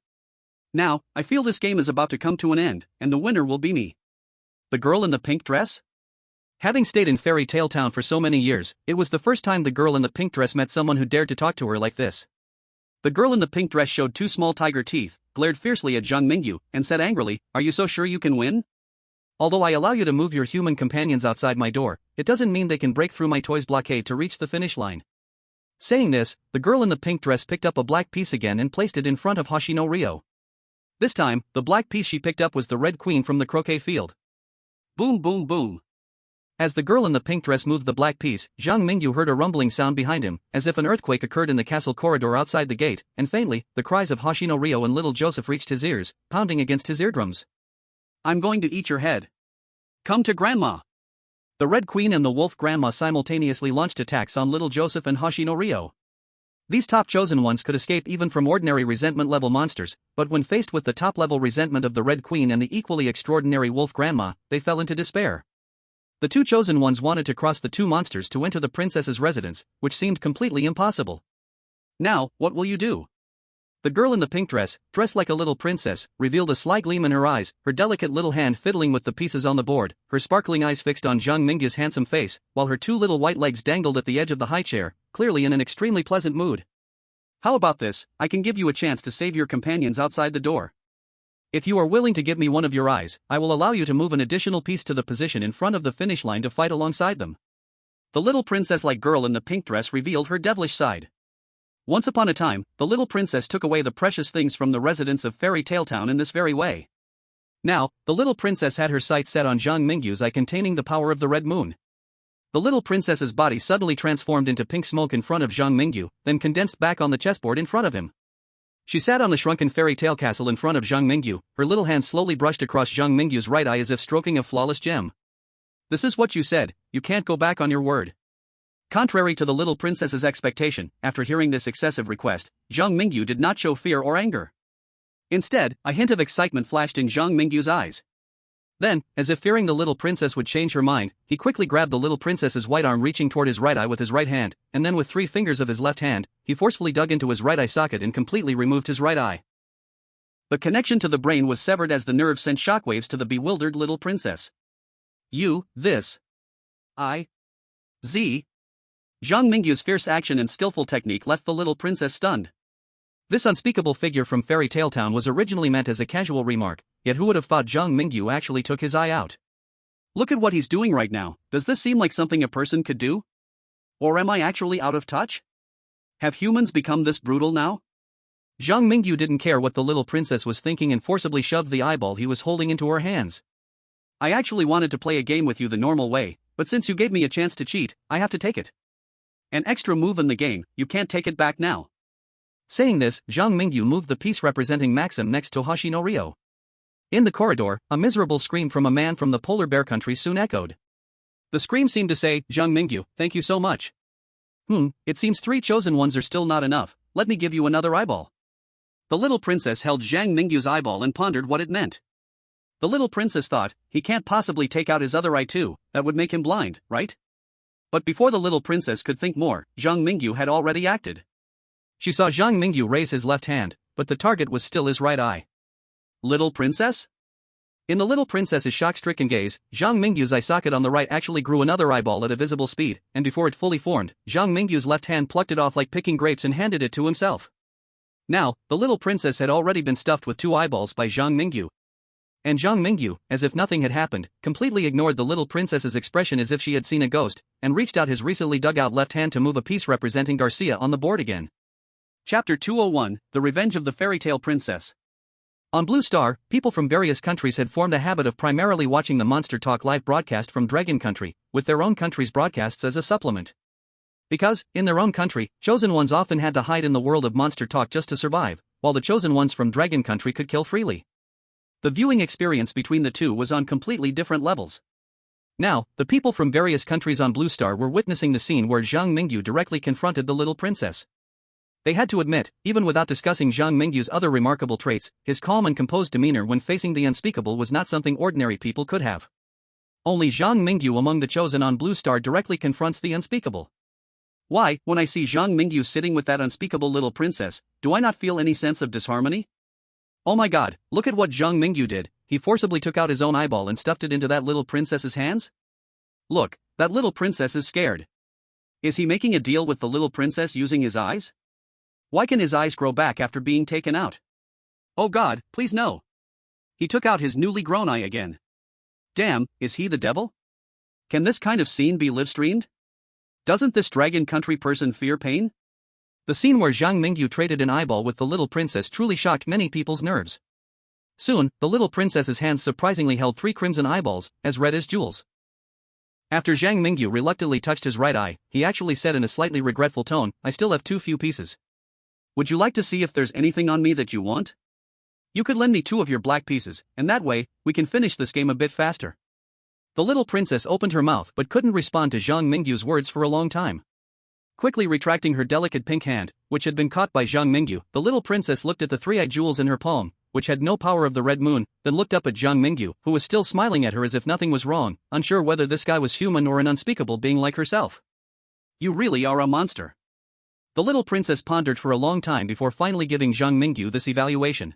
Now, I feel this game is about to come to an end, and the winner will be me. The girl in the pink dress? Having stayed in Fairy Tale Town for so many years, it was the first time the girl in the pink dress met someone who dared to talk to her like this. The girl in the pink dress showed 2 small tiger teeth, glared fiercely at Zhang Mingyu, and said angrily, "Are you so sure you can win? Although I allow you to move your human companions outside my door, it doesn't mean they can break through my toy's blockade to reach the finish line." Saying this, the girl in the pink dress picked up a black piece again and placed it in front of Hoshino Ryo. This time, the black piece she picked up was the red queen from the croquet field. Boom boom boom. As the girl in the pink dress moved the black piece, Zhang Mingyu heard a rumbling sound behind him, as if an earthquake occurred in the castle corridor outside the gate, and faintly, the cries of Hoshino Ryo and little Joseph reached his ears, pounding against his eardrums. I'm going to eat your head. Come to Grandma. The Red Queen and the Wolf Grandma simultaneously launched attacks on little Joseph and Hoshino Ryo. These top chosen ones could escape even from ordinary resentment level monsters, but when faced with the top level resentment of the Red Queen and the equally extraordinary Wolf Grandma, they fell into despair. The 2 chosen ones wanted to cross the 2 monsters to enter the princess's residence, which seemed completely impossible. Now, what will you do? The girl in the pink dress, dressed like a little princess, revealed a sly gleam in her eyes, her delicate little hand fiddling with the pieces on the board, her sparkling eyes fixed on Zhang Mingyu's handsome face, while her 2 little white legs dangled at the edge of the high chair, clearly in an extremely pleasant mood. How about this? I can give you a chance to save your companions outside the door. If you are willing to give me one of your eyes, I will allow you to move an additional piece to the position in front of the finish line to fight alongside them. The little princess-like girl in the pink dress revealed her devilish side. Once upon a time, the little princess took away the precious things from the residents of Fairy Tale Town in this very way. Now, the little princess had her sights set on Zhang Mingyu's eye containing the power of the red moon. The little princess's body suddenly transformed into pink smoke in front of Zhang Mingyu, then condensed back on the chessboard in front of him. She sat on the shrunken fairy tale castle in front of Zhang Mingyu, her little hand slowly brushed across Zhang Mingyu's right eye as if stroking a flawless gem. This is what you said, you can't go back on your word. Contrary to the little princess's expectation, after hearing this excessive request, Zhang Mingyu did not show fear or anger. Instead, a hint of excitement flashed in Zhang Mingyu's eyes. Then, as if fearing the little princess would change her mind, he quickly grabbed the little princess's white arm reaching toward his right eye with his right hand, and then with 3 fingers of his left hand, he forcefully dug into his right eye socket and completely removed his right eye. The connection to the brain was severed as the nerve sent shockwaves to the bewildered little princess. Zhang Mingyu's fierce action and skillful technique left the little princess stunned. This unspeakable figure from Fairy Tale Town was originally meant as a casual remark, yet who would have thought Zhang Mingyu actually took his eye out? Look at what he's doing right now, does this seem like something a person could do? Or am I actually out of touch? Have humans become this brutal now? Zhang Mingyu didn't care what the little princess was thinking and forcibly shoved the eyeball he was holding into her hands. I actually wanted to play a game with you the normal way, but since you gave me a chance to cheat, I have to take it. An extra move in the game, you can't take it back now. Saying this, Zhang Mingyu moved the piece representing Maxim next to Hashino-ryo. In the corridor, a miserable scream from a man from the polar bear country soon echoed. The scream seemed to say, Zhang Mingyu, thank you so much. It seems 3 chosen ones are still not enough, let me give you another eyeball. The little princess held Zhang Mingyu's eyeball and pondered what it meant. The little princess thought, he can't possibly take out his other eye too, that would make him blind, right? But before the little princess could think more, Zhang Mingyu had already acted. She saw Zhang Mingyu raise his left hand, but the target was still his right eye. Little princess? In the little princess's shock-stricken gaze, Zhang Mingyu's eye socket on the right actually grew another eyeball at a visible speed, and before it fully formed, Zhang Mingyu's left hand plucked it off like picking grapes and handed it to himself. Now, the little princess had already been stuffed with 2 eyeballs by Zhang Mingyu. And Zhang Mingyu, as if nothing had happened, completely ignored the little princess's expression as if she had seen a ghost, and reached out his recently dug out left hand to move a piece representing Garcia on the board again. Chapter 201, The Revenge of the Fairy Tale Princess. On Blue Star, people from various countries had formed a habit of primarily watching the Monster Talk live broadcast from Dragon Country, with their own country's broadcasts as a supplement. Because, in their own country, chosen ones often had to hide in the world of Monster Talk just to survive, while the chosen ones from Dragon Country could kill freely. The viewing experience between the two was on completely different levels. Now, the people from various countries on Blue Star were witnessing the scene where Zhang Mingyu directly confronted the little princess. They had to admit, even without discussing Zhang Mingyu's other remarkable traits, his calm and composed demeanor when facing the unspeakable was not something ordinary people could have. Only Zhang Mingyu among the chosen on Blue Star directly confronts the unspeakable. Why, when I see Zhang Mingyu sitting with that unspeakable little princess, do I not feel any sense of disharmony? Oh my god, look at what Zhang Mingyu did, he forcibly took out his own eyeball and stuffed it into that little princess's hands? Look, that little princess is scared. Is he making a deal with the little princess using his eyes? Why can his eyes grow back after being taken out? Oh god, please no. He took out his newly grown eye again. Damn, is he the devil? Can this kind of scene be live-streamed? Doesn't this Dragon Country person fear pain? The scene where Zhang Mingyu traded an eyeball with the little princess truly shocked many people's nerves. Soon, the little princess's hands surprisingly held 3 crimson eyeballs, as red as jewels. After Zhang Mingyu reluctantly touched his right eye, he actually said in a slightly regretful tone, I still have too few pieces. Would you like to see if there's anything on me that you want? You could lend me 2 of your black pieces, and that way, we can finish this game a bit faster. The little princess opened her mouth but couldn't respond to Zhang Mingyu's words for a long time. Quickly retracting her delicate pink hand, which had been caught by Zhang Mingyu, the little princess looked at the 3-eyed jewels in her palm, which had no power of the red moon, then looked up at Zhang Mingyu, who was still smiling at her as if nothing was wrong, unsure whether this guy was human or an unspeakable being like herself. You really are a monster. The little princess pondered for a long time before finally giving Zhang Mingyu this evaluation.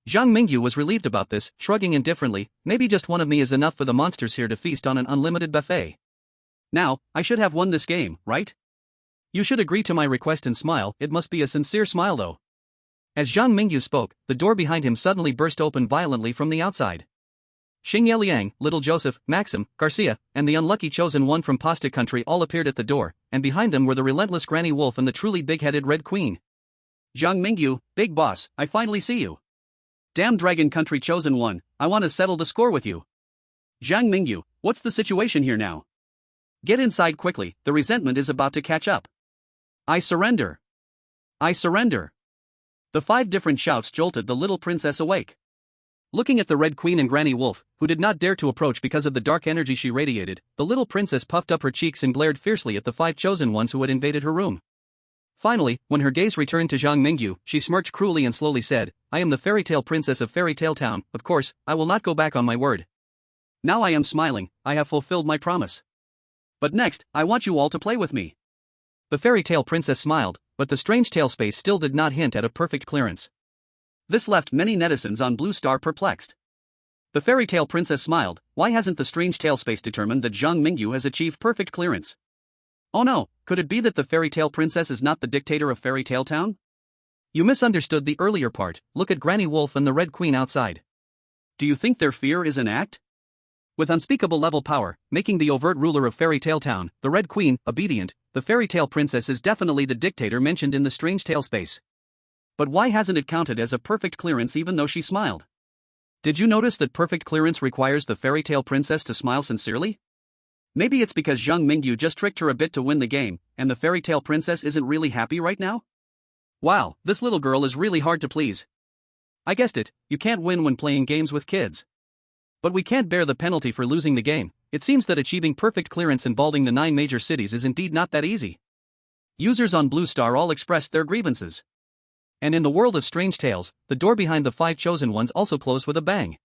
Zhang Mingyu was relieved about this, shrugging indifferently, maybe just one of me is enough for the monsters here to feast on an unlimited buffet. Now, I should have won this game, right? You should agree to my request and smile, it must be a sincere smile though. As Zhang Mingyu spoke, the door behind him suddenly burst open violently from the outside. Xingye Liang, Little Joseph, Maxim, Garcia, and the unlucky chosen one from Pasta Country all appeared at the door, and behind them were the relentless Granny Wolf and the truly big-headed Red Queen. Zhang Mingyu, big boss, I finally see you. Damn Dragon Country chosen one, I want to settle the score with you. Zhang Mingyu, what's the situation here now? Get inside quickly, the resentment is about to catch up. I surrender. I surrender. The 5 different shouts jolted the little princess awake. Looking at the Red Queen and Granny Wolf, who did not dare to approach because of the dark energy she radiated, the little princess puffed up her cheeks and glared fiercely at the 5 chosen ones who had invaded her room. Finally, when her gaze returned to Zhang Mingyu, she smirched cruelly and slowly said, I am the fairy tale princess of Fairy Tale Town, of course, I will not go back on my word. Now I am smiling, I have fulfilled my promise. But next, I want you all to play with me. The fairy tale princess smiled, but the strange tail space still did not hint at a perfect clearance. This left many netizens on Blue Star perplexed. The fairy tale princess smiled, why hasn't the strange tail space determined that Zhang Mingyu has achieved perfect clearance? Oh no, could it be that the fairy tale princess is not the dictator of Fairy Tale Town? You misunderstood the earlier part, look at Granny Wolf and the Red Queen outside. Do you think their fear is an act? With unspeakable level power, making the overt ruler of Fairy Tale Town, the Red Queen, obedient, the fairy tale princess is definitely the dictator mentioned in the strange tail space. But why hasn't it counted as a perfect clearance even though she smiled? Did you notice that perfect clearance requires the fairy tale princess to smile sincerely? Maybe it's because Zhang Mingyu just tricked her a bit to win the game, and the fairy tale princess isn't really happy right now? Wow, this little girl is really hard to please. I guessed it, you can't win when playing games with kids. But we can't bear the penalty for losing the game. It seems that achieving perfect clearance involving the 9 major cities is indeed not that easy. Users on Blue Star all expressed their grievances. And in the world of strange tales, the door behind the 5 chosen ones also closed with a bang.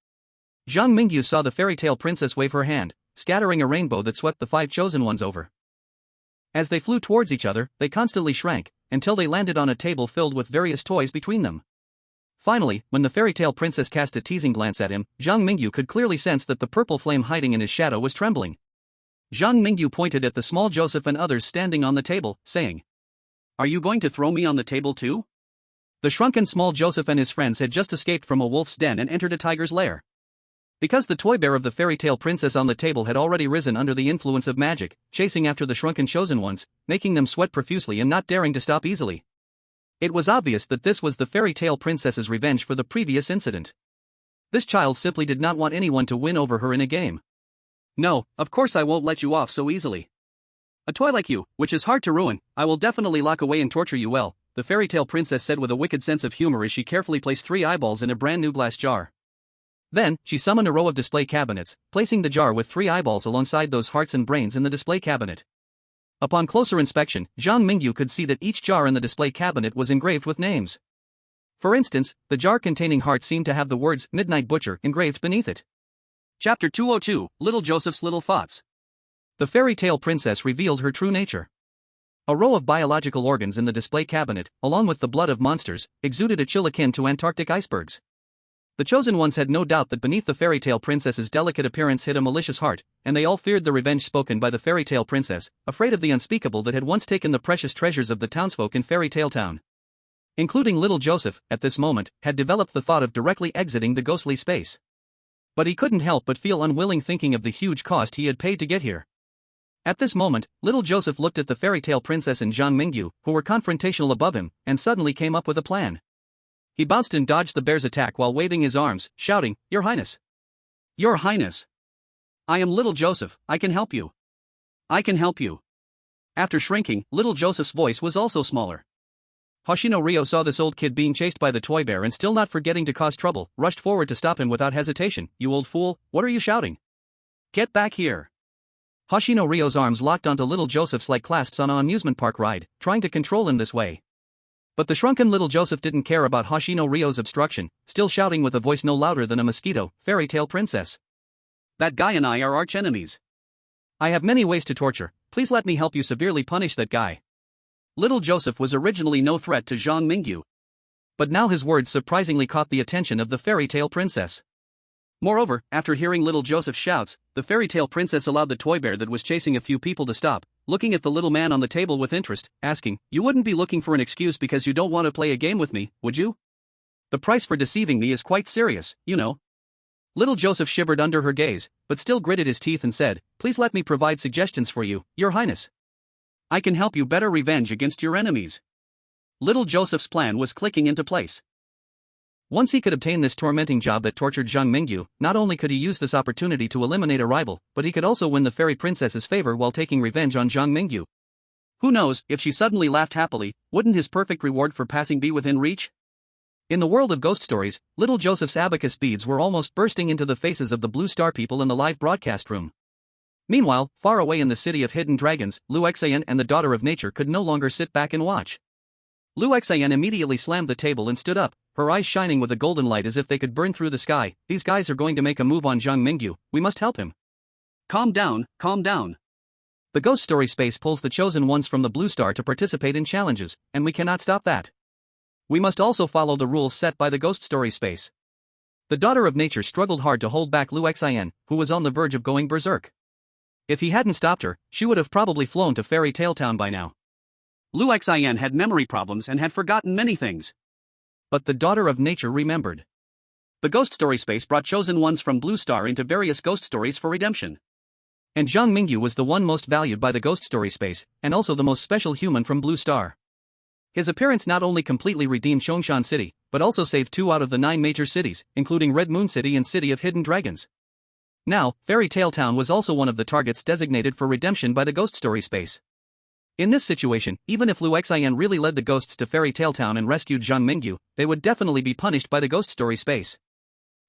Zhang Mingyu saw the fairy tale princess wave her hand, scattering a rainbow that swept the 5 chosen ones over. As they flew towards each other, they constantly shrank, until they landed on a table filled with various toys between them. Finally, when the fairy tale princess cast a teasing glance at him, Zhang Mingyu could clearly sense that the purple flame hiding in his shadow was trembling. Zhang Mingyu pointed at the small Joseph and others standing on the table, saying, Are you going to throw me on the table too? The shrunken small Joseph and his friends had just escaped from a wolf's den and entered a tiger's lair. Because the toy bear of the fairy tale princess on the table had already risen under the influence of magic, chasing after the shrunken chosen ones, making them sweat profusely and not daring to stop easily. It was obvious that this was the fairy tale princess's revenge for the previous incident. This child simply did not want anyone to win over her in a game. No, of course I won't let you off so easily. A toy like you, which is hard to ruin, I will definitely lock away and torture you well, the fairy tale princess said with a wicked sense of humor as she carefully placed 3 eyeballs in a brand new glass jar. Then, she summoned a row of display cabinets, placing the jar with 3 eyeballs alongside those hearts and brains in the display cabinet. Upon closer inspection, Zhang Mingyu could see that each jar in the display cabinet was engraved with names. For instance, the jar containing hearts seemed to have the words Midnight Butcher engraved beneath it. Chapter 202, Little Joseph's Little Thoughts. The fairy tale princess revealed her true nature. A row of biological organs in the display cabinet, along with the blood of monsters, exuded a chill akin to Antarctic icebergs. The chosen ones had no doubt that beneath the fairy tale princess's delicate appearance hid a malicious heart, and they all feared the revenge spoken by the fairy tale princess, afraid of the unspeakable that had once taken the precious treasures of the townsfolk in Fairy Tale Town. Including little Joseph, at this moment, had developed the thought of directly exiting the ghostly space. But he couldn't help but feel unwilling thinking of the huge cost he had paid to get here. At this moment, little Joseph looked at the fairy tale princess and Zhang Mingyu, who were confrontational above him, and suddenly came up with a plan. He bounced and dodged the bear's attack while waving his arms, shouting, Your Highness! Your Highness! I am little Joseph, I can help you. I can help you. After shrinking, little Joseph's voice was also smaller. Hoshino Ryo saw this old kid being chased by the toy bear and still not forgetting to cause trouble, rushed forward to stop him without hesitation. You old fool, what are you shouting? Get back here! Hoshino Ryo's arms locked onto little Joseph's like clasps on an amusement park ride, trying to control him this way. But the shrunken little Joseph didn't care about Hoshino Ryo's obstruction, still shouting with a voice no louder than a mosquito, Fairy Tale Princess. That guy and I are arch enemies. I have many ways to torture, please let me help you severely punish that guy. Little Joseph was originally no threat to Zhang Mingyu. But now his words surprisingly caught the attention of the Fairy Tale Princess. Moreover, after hearing little Joseph's shouts, the fairy tale princess allowed the toy bear that was chasing a few people to stop, looking at the little man on the table with interest, asking, You wouldn't be looking for an excuse because you don't want to play a game with me, would you? The price for deceiving me is quite serious, you know. Little Joseph shivered under her gaze, but still gritted his teeth and said, "Please let me provide suggestions for you, Your Highness. I can help you better revenge against your enemies." Little Joseph's plan was clicking into place. Once he could obtain this tormenting job that tortured Zhang Mingyu, not only could he use this opportunity to eliminate a rival, but he could also win the fairy princess's favor while taking revenge on Zhang Mingyu. Who knows, if she suddenly laughed happily, wouldn't his perfect reward for passing be within reach? In the world of ghost stories, Little Joseph's abacus beads were almost bursting into the faces of the Blue Star people in the live broadcast room. Meanwhile, far away in the city of hidden dragons, Lu Xian and the Daughter of Nature could no longer sit back and watch. Lu Xian immediately slammed the table and stood up, her eyes shining with a golden light as if they could burn through the sky. "These guys are going to make a move on Zhang Mingyu, we must help him." Calm down, calm down. The ghost story space pulls the chosen ones from the Blue Star to participate in challenges, and we cannot stop that. We must also follow the rules set by the ghost story space. The Daughter of Nature struggled hard to hold back Lu Xian, who was on the verge of going berserk. If he hadn't stopped her, she would have probably flown to Fairy Tale Town by now. Lu Xian had memory problems and had forgotten many things. But the Daughter of Nature remembered. The ghost story space brought chosen ones from Blue Star into various ghost stories for redemption. And Zhang Mingyu was the one most valued by the ghost story space, and also the most special human from Blue Star. His appearance not only completely redeemed Chongshan City, but also saved 2 out of the 9 major cities, including Red Moon City and City of Hidden Dragons. Now, Fairy Tale Town was also one of the targets designated for redemption by the ghost story space. In this situation, even if Lu Xian really led the ghosts to Fairy Tale Town and rescued Zhang Mingyu, they would definitely be punished by the ghost story space.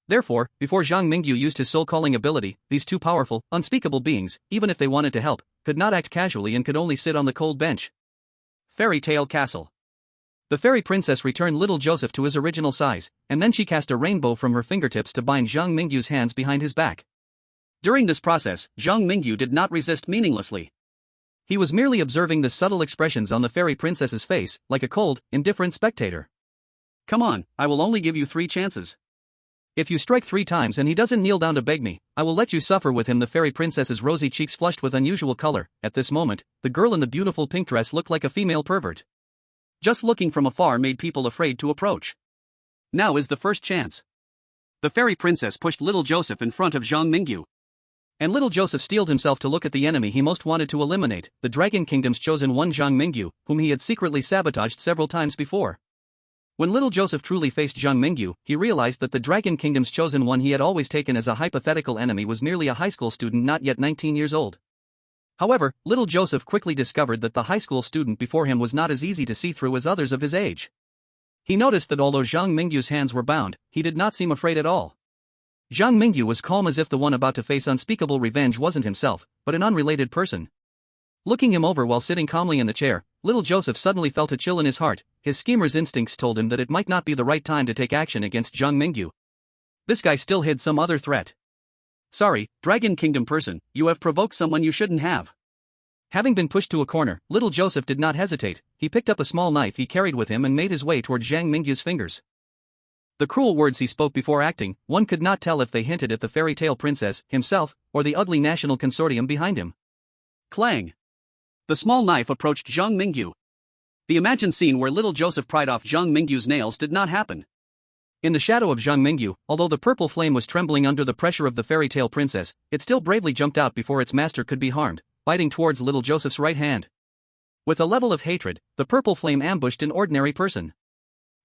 Therefore, before Zhang Mingyu used his soul-calling ability, these 2 powerful, unspeakable beings, even if they wanted to help, could not act casually and could only sit on the cold bench. Fairy Tale Castle. The fairy princess returned Little Joseph to his original size, and then she cast a rainbow from her fingertips to bind Zhang Mingyu's hands behind his back. During this process, Zhang Mingyu did not resist meaninglessly. He was merely observing the subtle expressions on the fairy princess's face, like a cold, indifferent spectator. "Come on, I will only give you 3 chances. If you strike 3 times and he doesn't kneel down to beg me, I will let you suffer with him." The fairy princess's rosy cheeks flushed with unusual color. At this moment, the girl in the beautiful pink dress looked like a female pervert. Just looking from afar made people afraid to approach. Now is the first chance. The fairy princess pushed Little Joseph in front of Zhang Mingyu. And Little Joseph steeled himself to look at the enemy he most wanted to eliminate, the Dragon Kingdom's chosen one Zhang Mingyu, whom he had secretly sabotaged several times before. When Little Joseph truly faced Zhang Mingyu, he realized that the Dragon Kingdom's chosen one he had always taken as a hypothetical enemy was merely a high school student not yet 19 years old. However, Little Joseph quickly discovered that the high school student before him was not as easy to see through as others of his age. He noticed that although Zhang Mingyu's hands were bound, he did not seem afraid at all. Zhang Mingyu was calm as if the one about to face unspeakable revenge wasn't himself, but an unrelated person. Looking him over while sitting calmly in the chair, Little Joseph suddenly felt a chill in his heart. His schemer's instincts told him that it might not be the right time to take action against Zhang Mingyu. This guy still hid some other threat. "Sorry, Dragon Kingdom person, you have provoked someone you shouldn't have." Having been pushed to a corner, Little Joseph did not hesitate. He picked up a small knife he carried with him and made his way toward Zhang Mingyu's fingers. The cruel words he spoke before acting, one could not tell if they hinted at the fairy tale princess, himself, or the ugly national consortium behind him. Clang! The small knife approached Zhang Mingyu. The imagined scene where Little Joseph pried off Zhang Mingyu's nails did not happen. In the shadow of Zhang Mingyu, although the purple flame was trembling under the pressure of the fairy tale princess, it still bravely jumped out before its master could be harmed, biting towards Little Joseph's right hand. With a level of hatred, the purple flame ambushed an ordinary person.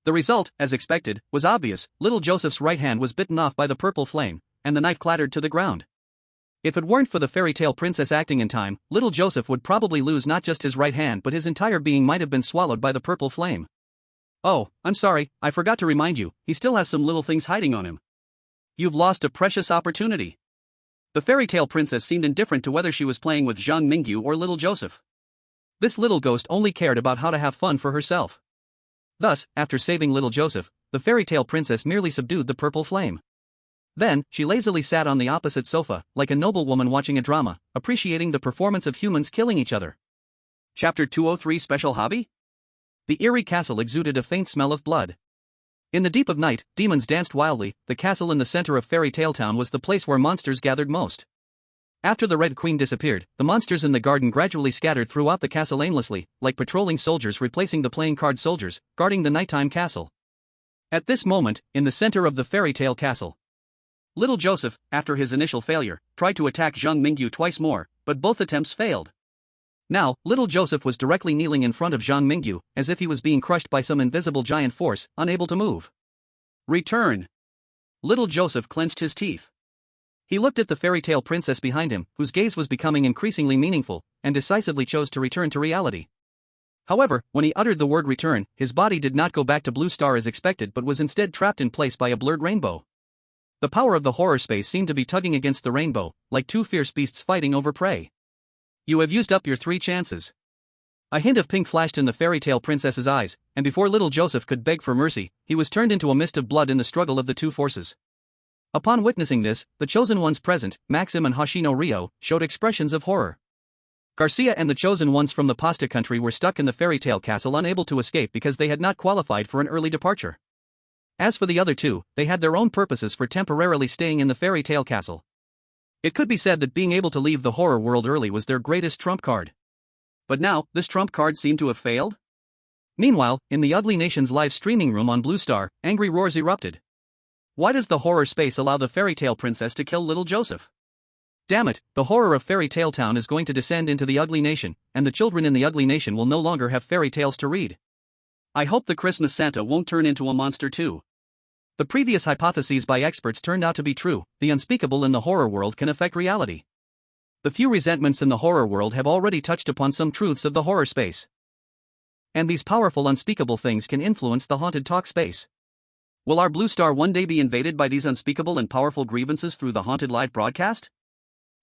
The result, as expected, was obvious. Little Joseph's right hand was bitten off by the purple flame, and the knife clattered to the ground. If it weren't for the fairy tale princess acting in time, Little Joseph would probably lose not just his right hand but his entire being might have been swallowed by the purple flame. "Oh, I'm sorry, I forgot to remind you, he still has some little things hiding on him. You've lost a precious opportunity." The fairy tale princess seemed indifferent to whether she was playing with Zhang Mingyu or Little Joseph. This little ghost only cared about how to have fun for herself. Thus, after saving Little Joseph, the fairy tale princess merely subdued the purple flame. Then, she lazily sat on the opposite sofa, like a noblewoman watching a drama, appreciating the performance of humans killing each other. Chapter 203 Special Hobby? The eerie castle exuded a faint smell of blood. In the deep of night, demons danced wildly. The castle in the center of Fairy Tale Town was the place where monsters gathered most. After the Red Queen disappeared, the monsters in the garden gradually scattered throughout the castle aimlessly, like patrolling soldiers replacing the playing card soldiers, guarding the nighttime castle. At this moment, in the center of the fairy tale castle, Little Joseph, after his initial failure, tried to attack Zhang Mingyu twice more, but both attempts failed. Now, little Joseph was directly kneeling in front of Zhang Mingyu, as if he was being crushed by some invisible giant force, unable to move. Return! Little Joseph clenched his teeth. He looked at the fairy tale princess behind him, whose gaze was becoming increasingly meaningful, and decisively chose to return to reality. However, when he uttered the word return, his body did not go back to Blue Star as expected but was instead trapped in place by a blurred rainbow. The power of the horror space seemed to be tugging against the rainbow, like two fierce beasts fighting over prey. You have used up your 3 chances. A hint of pink flashed in the fairy tale princess's eyes, and before little Joseph could beg for mercy, he was turned into a mist of blood in the struggle of the two forces. Upon witnessing this, the chosen ones present, Maxim and Hoshino Rio, showed expressions of horror. Garcia and the chosen ones from the pasta country were stuck in the fairy tale castle, unable to escape because they had not qualified for an early departure. As for the other two, they had their own purposes for temporarily staying in the fairy tale castle. It could be said that being able to leave the horror world early was their greatest trump card. But now, this trump card seemed to have failed? Meanwhile, in the Ugly Nation's live streaming room on Blue Star, angry roars erupted. Why does the horror space allow the fairy tale princess to kill little Joseph? Damn it, the horror of Fairy Tale Town is going to descend into the Ugly Nation, and the children in the Ugly Nation will no longer have fairy tales to read. I hope the Christmas Santa won't turn into a monster too. The previous hypotheses by experts turned out to be true. The unspeakable in the horror world can affect reality. The few resentments in the horror world have already touched upon some truths of the horror space. And these powerful unspeakable things can influence the haunted talk space. Will our Blue Star one day be invaded by these unspeakable and powerful grievances through the haunted live broadcast?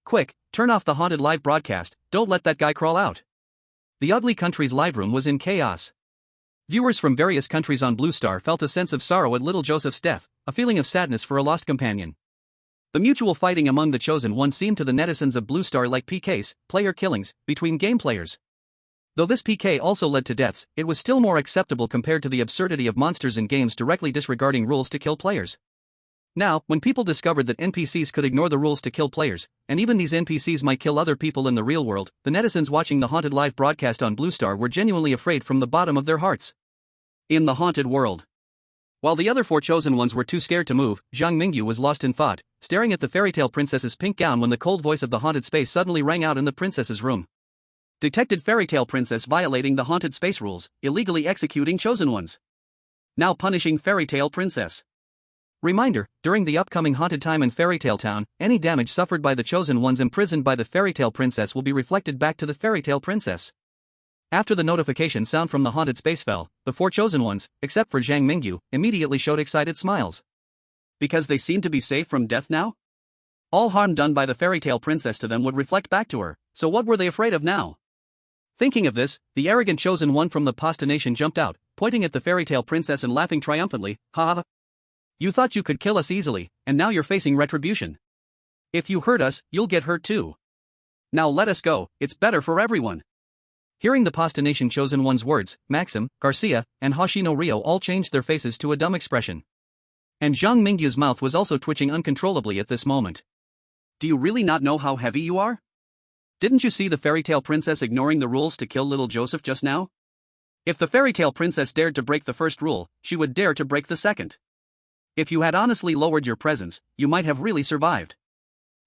Quick, turn off the haunted live broadcast, don't let that guy crawl out. The Ugly Country's live room was in chaos. Viewers from various countries on Blue Star felt a sense of sorrow at little Joseph's death, a feeling of sadness for a lost companion. The mutual fighting among the chosen ones seemed to the netizens of Blue Star like PKs, player killings, between game players. Though this PK also led to deaths, it was still more acceptable compared to the absurdity of monsters in games directly disregarding rules to kill players. Now, when people discovered that NPCs could ignore the rules to kill players, and even these NPCs might kill other people in the real world, the netizens watching the haunted live broadcast on Blue Star were genuinely afraid from the bottom of their hearts. In the haunted world. While the other 4 chosen ones were too scared to move, Zhang Mingyu was lost in thought, staring at the fairy tale princess's pink gown when the cold voice of the haunted space suddenly rang out in the princess's room. Detected fairy tale princess violating the haunted space rules, illegally executing chosen ones. Now punishing fairy tale princess. Reminder, during the upcoming haunted time in Fairy Tale Town, any damage suffered by the chosen ones imprisoned by the fairy tale princess will be reflected back to the fairy tale princess. After the notification sound from the haunted space fell, the 4 chosen ones, except for Zhang Mingyu, immediately showed excited smiles. Because they seemed to be safe from death now? All harm done by the fairy tale princess to them would reflect back to her, so what were they afraid of now? Thinking of this, the arrogant chosen one from the Pasta Nation jumped out, pointing at the fairy tale princess and laughing triumphantly, "Ha ha! You thought you could kill us easily, and now you're facing retribution. If you hurt us, you'll get hurt too. Now let us go, it's better for everyone." Hearing the Pasta Nation chosen one's words, Maxim, Garcia, and Hoshino Rio all changed their faces to a dumb expression. And Zhang Mingyu's mouth was also twitching uncontrollably at this moment. Do you really not know how heavy you are? Didn't you see the fairy tale princess ignoring the rules to kill little Joseph just now? If the fairy tale princess dared to break the first rule, she would dare to break the second. If you had honestly lowered your presence, you might have really survived.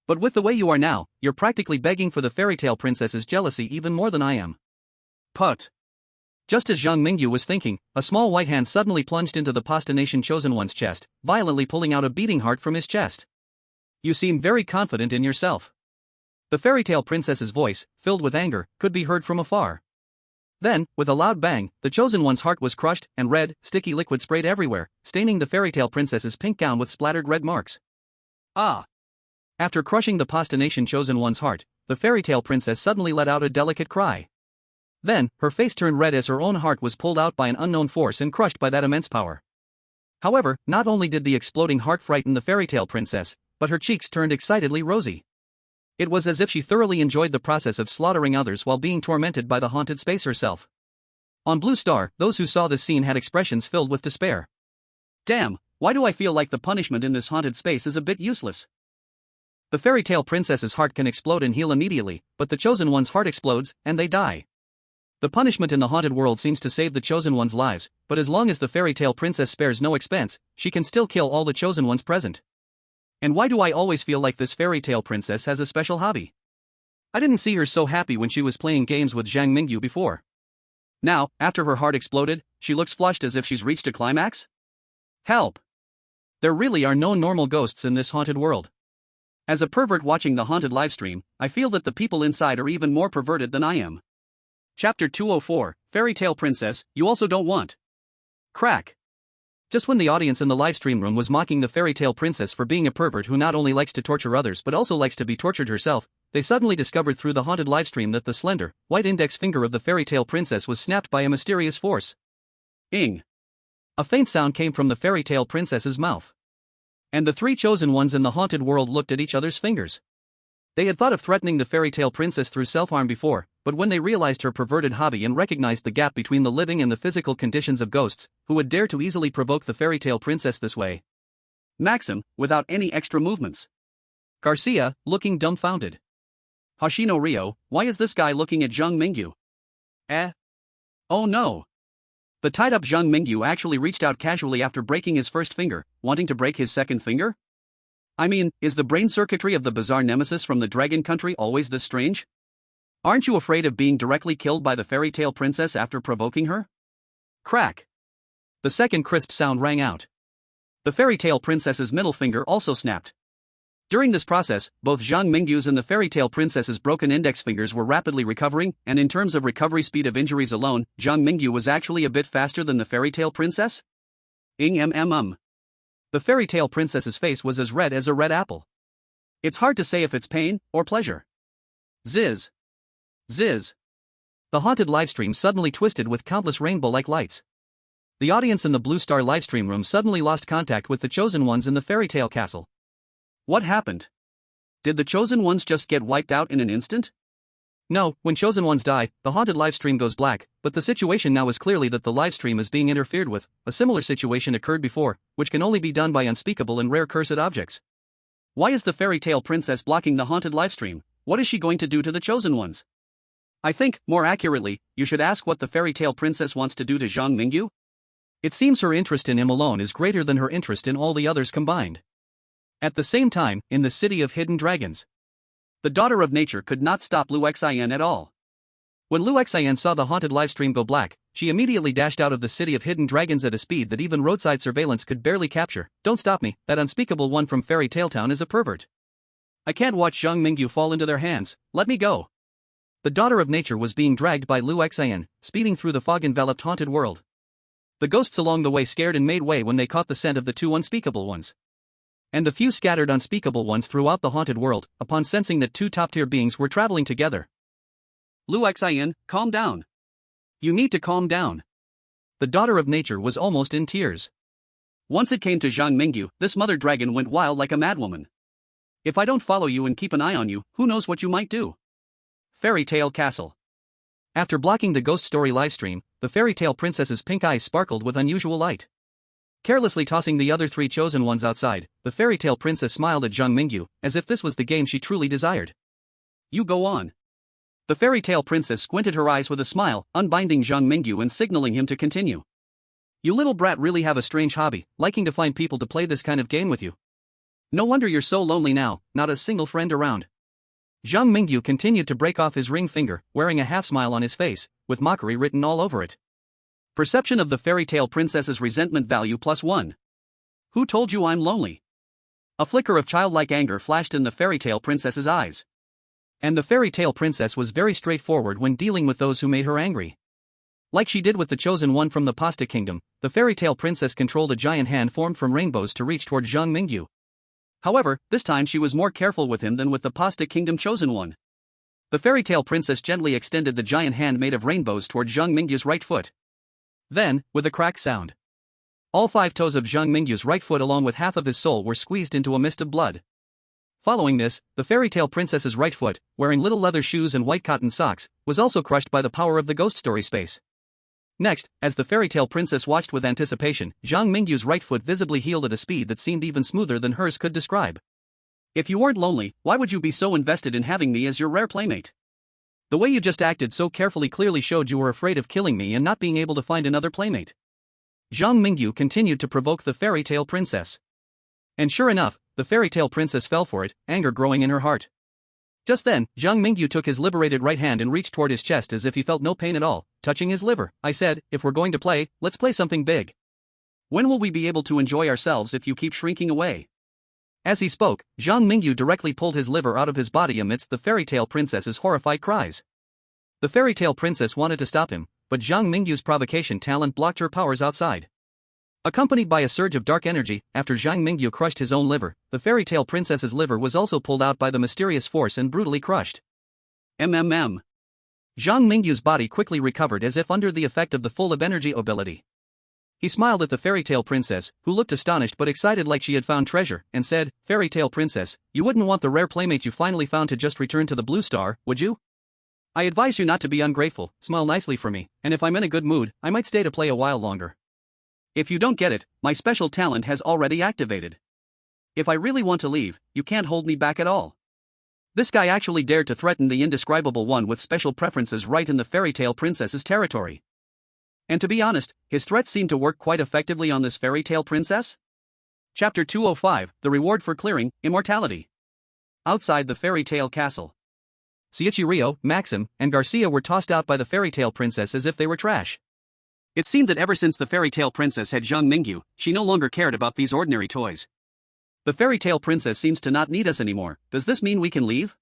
But with the way you are now, you're practically begging for the fairy tale princess's jealousy even more than I am. Put. Just as Zhang Mingyu was thinking, a small white hand suddenly plunged into the Pasta Nation chosen one's chest, violently pulling out a beating heart from his chest. You seem very confident in yourself. The fairy tale princess's voice, filled with anger, could be heard from afar. Then, with a loud bang, the chosen one's heart was crushed, and red, sticky liquid sprayed everywhere, staining the fairy tale princess's pink gown with splattered red marks. Ah! After crushing the Pasta Nation chosen one's heart, the fairy tale princess suddenly let out a delicate cry. Then, her face turned red as her own heart was pulled out by an unknown force and crushed by that immense power. However, not only did the exploding heart frighten the fairy tale princess, but her cheeks turned excitedly rosy. It was as if she thoroughly enjoyed the process of slaughtering others while being tormented by the haunted space herself. On Blue Star, those who saw this scene had expressions filled with despair. Damn, why do I feel like the punishment in this haunted space is a bit useless? The fairy tale princess's heart can explode and heal immediately, but the chosen one's heart explodes, and they die. The punishment in the haunted world seems to save the chosen one's lives, but as long as the fairy tale princess spares no expense, she can still kill all the chosen ones present. And why do I always feel like this fairy tale princess has a special hobby? I didn't see her so happy when she was playing games with Zhang Mingyu before. Now, after her heart exploded, she looks flushed as if she's reached a climax? Help! There really are no normal ghosts in this haunted world. As a pervert watching the haunted livestream, I feel that the people inside are even more perverted than I am. Chapter 204, Fairy Tale Princess, You Also Don't Want. Crack. Just when the audience in the livestream room was mocking the fairy tale princess for being a pervert who not only likes to torture others but also likes to be tortured herself, they suddenly discovered through the haunted livestream that the slender, white index finger of the fairy tale princess was snapped by a mysterious force. Ing. A faint sound came from the fairy tale princess's mouth. And the three chosen ones in the haunted world looked at each other's fingers. They had thought of threatening the fairy tale princess through self-harm before, but when they realized her perverted hobby and recognized the gap between the living and the physical conditions of ghosts, who would dare to easily provoke the fairy tale princess this way? Maxim, without any extra movements. Garcia, looking dumbfounded. Hoshino Ryo, why is this guy looking at Zhang Mingyu? Oh no. The tied-up Zhang Mingyu actually reached out casually after breaking his first finger, wanting to break his second finger? I mean, is the brain circuitry of the bizarre nemesis from the Dragon Country always this strange? Aren't you afraid of being directly killed by the fairy tale princess after provoking her? Crack. The second crisp sound rang out. The fairy tale princess's middle finger also snapped. During this process, both Zhang Mingyu's and the fairy tale princess's broken index fingers were rapidly recovering, and in terms of recovery speed of injuries alone, Zhang Mingyu was actually a bit faster than the fairy tale princess? The fairy tale princess's face was as red as a red apple. It's hard to say if it's pain or pleasure. Ziz. Ziz. The haunted livestream suddenly twisted with countless rainbow-like lights. The audience in the Blue Star livestream room suddenly lost contact with the chosen ones in the fairy tale castle. What happened? Did the chosen ones just get wiped out in an instant? No, when chosen ones die, the haunted livestream goes black, but the situation now is clearly that the livestream is being interfered with. A similar situation occurred before, which can only be done by unspeakable and rare cursed objects. Why is the fairy tale princess blocking the haunted livestream? What is she going to do to the chosen ones? I think, more accurately, you should ask what the fairy tale princess wants to do to Zhang Mingyu. It seems her interest in him alone is greater than her interest in all the others combined. At the same time, in the city of hidden dragons, the daughter of nature could not stop Lu Xian at all. When Lu Xian saw the haunted livestream go black, she immediately dashed out of the city of hidden dragons at a speed that even roadside surveillance could barely capture. Don't stop me, that unspeakable one from Fairy Tale Town is a pervert. I can't watch Zhang Mingyu fall into their hands, let me go. The daughter of nature was being dragged by Lu Xian, speeding through the fog-enveloped haunted world. The ghosts along the way scared and made way when they caught the scent of the two unspeakable ones. And the few scattered unspeakable ones throughout the haunted world, upon sensing that two top-tier beings were traveling together. Lu Xian, calm down. You need to calm down. The daughter of nature was almost in tears. Once it came to Zhang Mingyu, this mother dragon went wild like a madwoman. If I don't follow you and keep an eye on you, who knows what you might do? Fairy Tale Castle. After blocking the ghost story livestream, the fairy tale princess's pink eyes sparkled with unusual light. Carelessly tossing the other three chosen ones outside, the fairy tale princess smiled at Zhang Mingyu, as if this was the game she truly desired. You go on. The fairy tale princess squinted her eyes with a smile, unbinding Zhang Mingyu and signaling him to continue. You little brat really have a strange hobby, liking to find people to play this kind of game with you. No wonder you're so lonely now, not a single friend around. Zhang Mingyu continued to break off his ring finger, wearing a half-smile on his face, with mockery written all over it. Perception of the fairy tale princess's resentment value +1. Who told you I'm lonely? A flicker of childlike anger flashed in the fairy tale princess's eyes. And the fairy tale princess was very straightforward when dealing with those who made her angry. Like she did with the chosen one from the Pasta Kingdom, the fairy tale princess controlled a giant hand formed from rainbows to reach toward Zhang Mingyu. However, this time she was more careful with him than with the Pasta Kingdom chosen one. The fairy tale princess gently extended the giant hand made of rainbows toward Zhang Mingyu's right foot. Then, with a crack sound, all 5 toes of Zhang Mingyu's right foot along with half of his sole were squeezed into a mist of blood. Following this, the fairy tale princess's right foot, wearing little leather shoes and white cotton socks, was also crushed by the power of the ghost story space. Next, as the fairy tale princess watched with anticipation, Zhang Mingyu's right foot visibly healed at a speed that seemed even smoother than hers could describe. If you weren't lonely, why would you be so invested in having me as your rare playmate? The way you just acted so carefully clearly showed you were afraid of killing me and not being able to find another playmate. Zhang Mingyu continued to provoke the fairy tale princess. And sure enough, the the fairy tale princess fell for it, anger growing in her heart. Just then, Zhang Mingyu took his liberated right hand and reached toward his chest as if he felt no pain at all, touching his liver. I said, if we're going to play, let's play something big. When will we be able to enjoy ourselves if you keep shrinking away? As he spoke, Zhang Mingyu directly pulled his liver out of his body amidst the fairy tale princess's horrified cries. The fairy tale princess wanted to stop him, but Zhang Mingyu's provocation talent blocked her powers outside. Accompanied by a surge of dark energy, after Zhang Mingyu crushed his own liver, the fairy tale princess's liver was also pulled out by the mysterious force and brutally crushed. Zhang Mingyu's body quickly recovered as if under the effect of the full of energy ability. He smiled at the fairy tale princess, who looked astonished but excited like she had found treasure, and said, Fairy tale princess, you wouldn't want the rare playmate you finally found to just return to the blue star, would you? I advise you not to be ungrateful, smile nicely for me, and if I'm in a good mood, I might stay to play a while longer. If you don't get it, my special talent has already activated. If I really want to leave, you can't hold me back at all. This guy actually dared to threaten the indescribable one with special preferences right in the fairy tale princess's territory. And to be honest, his threats seemed to work quite effectively on this fairy tale princess. Chapter 205, The Reward for Clearing, Immortality. Outside the fairy tale castle. Rio, Maxim, and Garcia were tossed out by the fairy tale princess as if they were trash. It seemed that ever since the fairy tale princess had Zhang Mingyu, she no longer cared about these ordinary toys. The fairy tale princess seems to not need us anymore. Does this mean we can leave?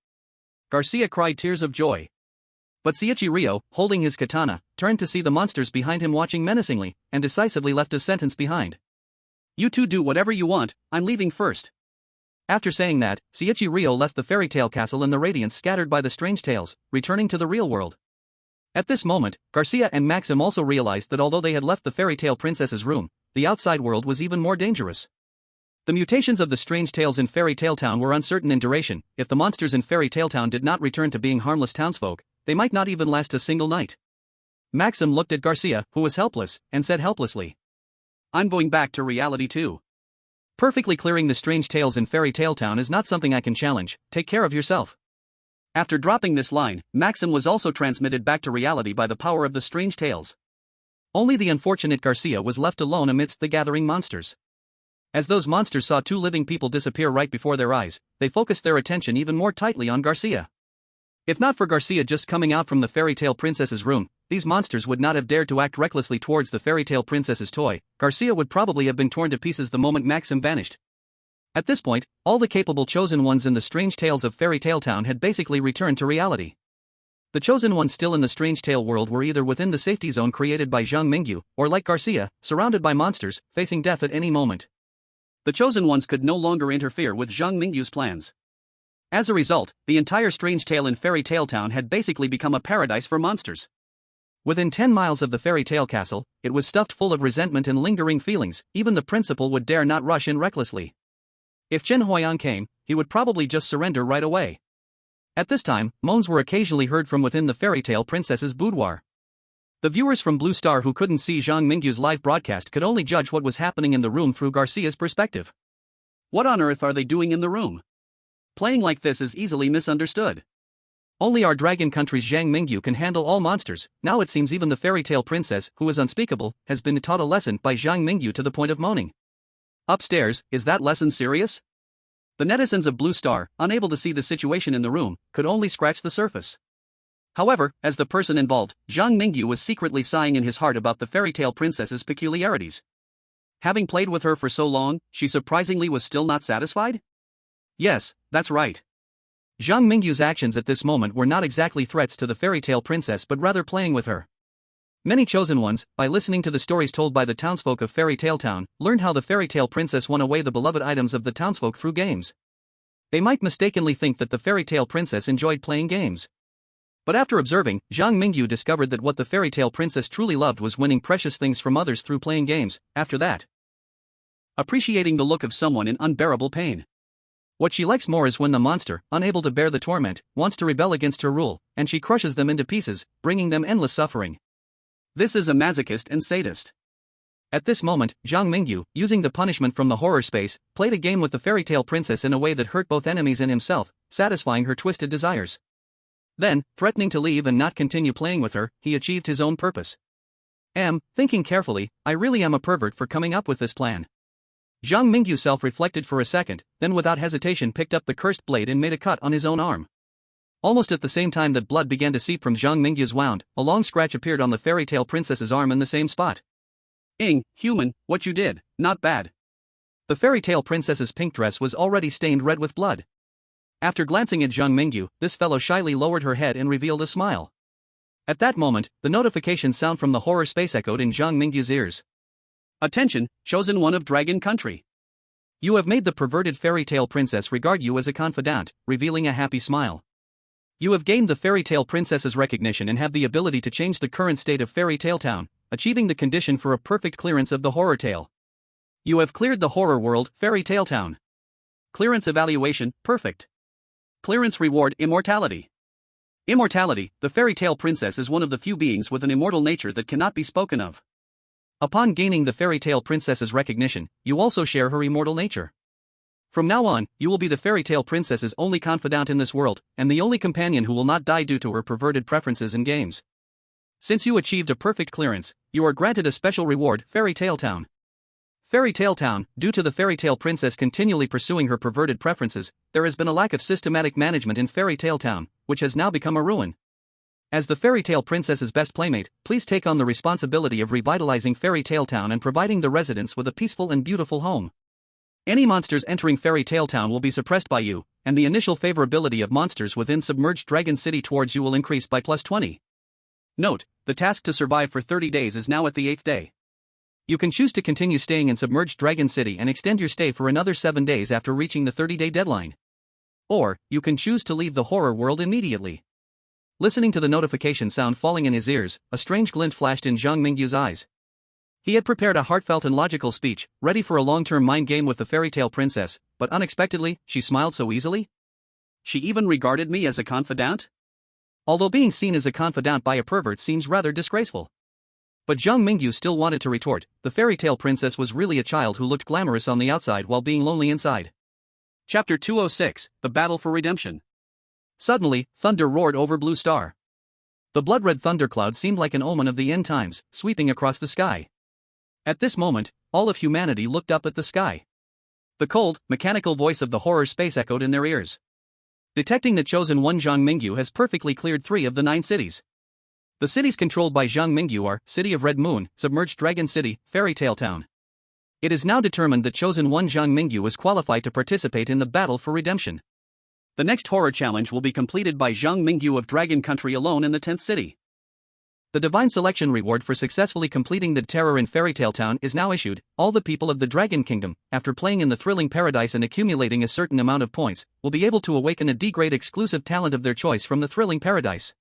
Garcia cried tears of joy. But Rio, holding his katana, turned to see the monsters behind him watching menacingly, and decisively left a sentence behind. You two do whatever you want, I'm leaving first. After saying that, Rio left the fairy tale castle in the radiance scattered by the strange tales, returning to the real world. At this moment, Garcia and Maxim also realized that although they had left the fairy tale princess's room, the outside world was even more dangerous. The mutations of the strange tales in Fairy Tale Town were uncertain in duration. If the monsters in Fairy Tale Town did not return to being harmless townsfolk, they might not even last a single night. Maxim looked at Garcia, who was helpless, and said helplessly, I'm going back to reality too. Perfectly clearing the strange tales in Fairy Tale Town is not something I can challenge. Take care of yourself. After dropping this line, Maxim was also transmitted back to reality by the power of the strange tales. Only the unfortunate Garcia was left alone amidst the gathering monsters. As those monsters saw two living people disappear right before their eyes, they focused their attention even more tightly on Garcia. If not for Garcia just coming out from the fairy tale princess's room, these monsters would not have dared to act recklessly towards the fairy tale princess's toy. Garcia would probably have been torn to pieces the moment Maxim vanished. At this point, all the capable chosen ones in the strange tales of Fairy Tale Town had basically returned to reality. The chosen ones still in the strange tale world were either within the safety zone created by Zhang Mingyu, or like Garcia, surrounded by monsters, facing death at any moment. The chosen ones could no longer interfere with Zhang Mingyu's plans. As a result, the entire strange tale in Fairy Tale Town had basically become a paradise for monsters. Within 10 miles of the fairy tale castle, it was stuffed full of resentment and lingering feelings. Even the principal would dare not rush in recklessly. If Chen Huiyang came, he would probably just surrender right away. At this time, moans were occasionally heard from within the fairy tale princess's boudoir. The viewers from Blue Star who couldn't see Zhang Mingyu's live broadcast could only judge what was happening in the room through Garcia's perspective. What on earth are they doing in the room? Playing like this is easily misunderstood. Only our dragon country's Zhang Mingyu can handle all monsters. Now it seems even the fairy tale princess, who is unspeakable, has been taught a lesson by Zhang Mingyu to the point of moaning. Upstairs, is that lesson serious? The netizens of Blue Star, unable to see the situation in the room, could only scratch the surface. However, as the person involved, Zhang Mingyu was secretly sighing in his heart about the fairy tale princess's peculiarities. Having played with her for so long, she surprisingly was still not satisfied? Yes, that's right. Zhang Mingyu's actions at this moment were not exactly threats to the fairy tale princess but rather playing with her. Many chosen ones, by listening to the stories told by the townsfolk of Fairy Tale Town, learned how the fairy tale princess won away the beloved items of the townsfolk through games. They might mistakenly think that the fairy tale princess enjoyed playing games. But after observing, Zhang Mingyu discovered that what the fairy tale princess truly loved was winning precious things from others through playing games. After that, appreciating the look of someone in unbearable pain. What she likes more is when the monster, unable to bear the torment, wants to rebel against her rule, and she crushes them into pieces, bringing them endless suffering. This is a masochist and sadist. At this moment, Zhang Mingyu, using the punishment from the horror space, played a game with the fairy tale princess in a way that hurt both enemies and himself, satisfying her twisted desires. Then, threatening to leave and not continue playing with her, he achieved his own purpose. Thinking carefully, I really am a pervert for coming up with this plan. Zhang Mingyu self-reflected for a second, then without hesitation picked up the cursed blade and made a cut on his own arm. Almost at the same time that blood began to seep from Zhang Mingyu's wound, a long scratch appeared on the fairy tale princess's arm in the same spot. Human, what you did, not bad. The fairy tale princess's pink dress was already stained red with blood. After glancing at Zhang Mingyu, this fellow shyly lowered her head and revealed a smile. At that moment, the notification sound from the horror space echoed in Zhang Mingyu's ears. Attention, chosen one of Dragon Country. You have made the perverted fairy tale princess regard you as a confidant, revealing a happy smile. You have gained the fairy tale princess's recognition and have the ability to change the current state of Fairy Tale Town, achieving the condition for a perfect clearance of the horror tale. You have cleared the horror world, Fairy Tale Town. Clearance evaluation, perfect. Clearance reward, immortality. Immortality, the fairy tale princess is one of the few beings with an immortal nature that cannot be spoken of. Upon gaining the fairy tale princess's recognition, you also share her immortal nature. From now on, you will be the fairy tale princess's only confidant in this world, and the only companion who will not die due to her perverted preferences in games. Since you achieved a perfect clearance, you are granted a special reward, Fairy Tale Town. Fairy Tale Town, due to the fairy tale princess continually pursuing her perverted preferences, there has been a lack of systematic management in Fairy Tale Town, which has now become a ruin. As the fairy tale princess's best playmate, please take on the responsibility of revitalizing Fairy Tale Town and providing the residents with a peaceful and beautiful home. Any monsters entering Fairy Tale Town will be suppressed by you, and the initial favorability of monsters within Submerged Dragon City towards you will increase by +20. Note, the task to survive for 30 days is now at the 8th day. You can choose to continue staying in Submerged Dragon City and extend your stay for another 7 days after reaching the 30-day deadline. Or, you can choose to leave the horror world immediately. Listening to the notification sound falling in his ears, a strange glint flashed in Zhang Mingyu's eyes. He had prepared a heartfelt and logical speech, ready for a long-term mind game with the fairy tale princess, but unexpectedly, she smiled so easily. She even regarded me as a confidant? Although being seen as a confidant by a pervert seems rather disgraceful. But Zhang Mingyu still wanted to retort, the fairy tale princess was really a child who looked glamorous on the outside while being lonely inside. Chapter 206, The Battle for Redemption. Suddenly, thunder roared over Blue Star. The blood-red thundercloud seemed like an omen of the end times, sweeping across the sky. At this moment, all of humanity looked up at the sky. The cold, mechanical voice of the horror space echoed in their ears. Detecting the chosen one, Zhang Mingyu has perfectly cleared 3 of the 9 cities. The cities controlled by Zhang Mingyu are City of Red Moon, Submerged Dragon City, Fairy Tale Town. It is now determined that chosen one Zhang Mingyu is qualified to participate in the battle for redemption. The next horror challenge will be completed by Zhang Mingyu of Dragon Country alone in the 10th city. The divine selection reward for successfully completing the terror in Fairy Tale Town is now issued. All the people of the Dragon Kingdom, after playing in the thrilling paradise and accumulating a certain amount of points, will be able to awaken a D-grade exclusive talent of their choice from the thrilling paradise.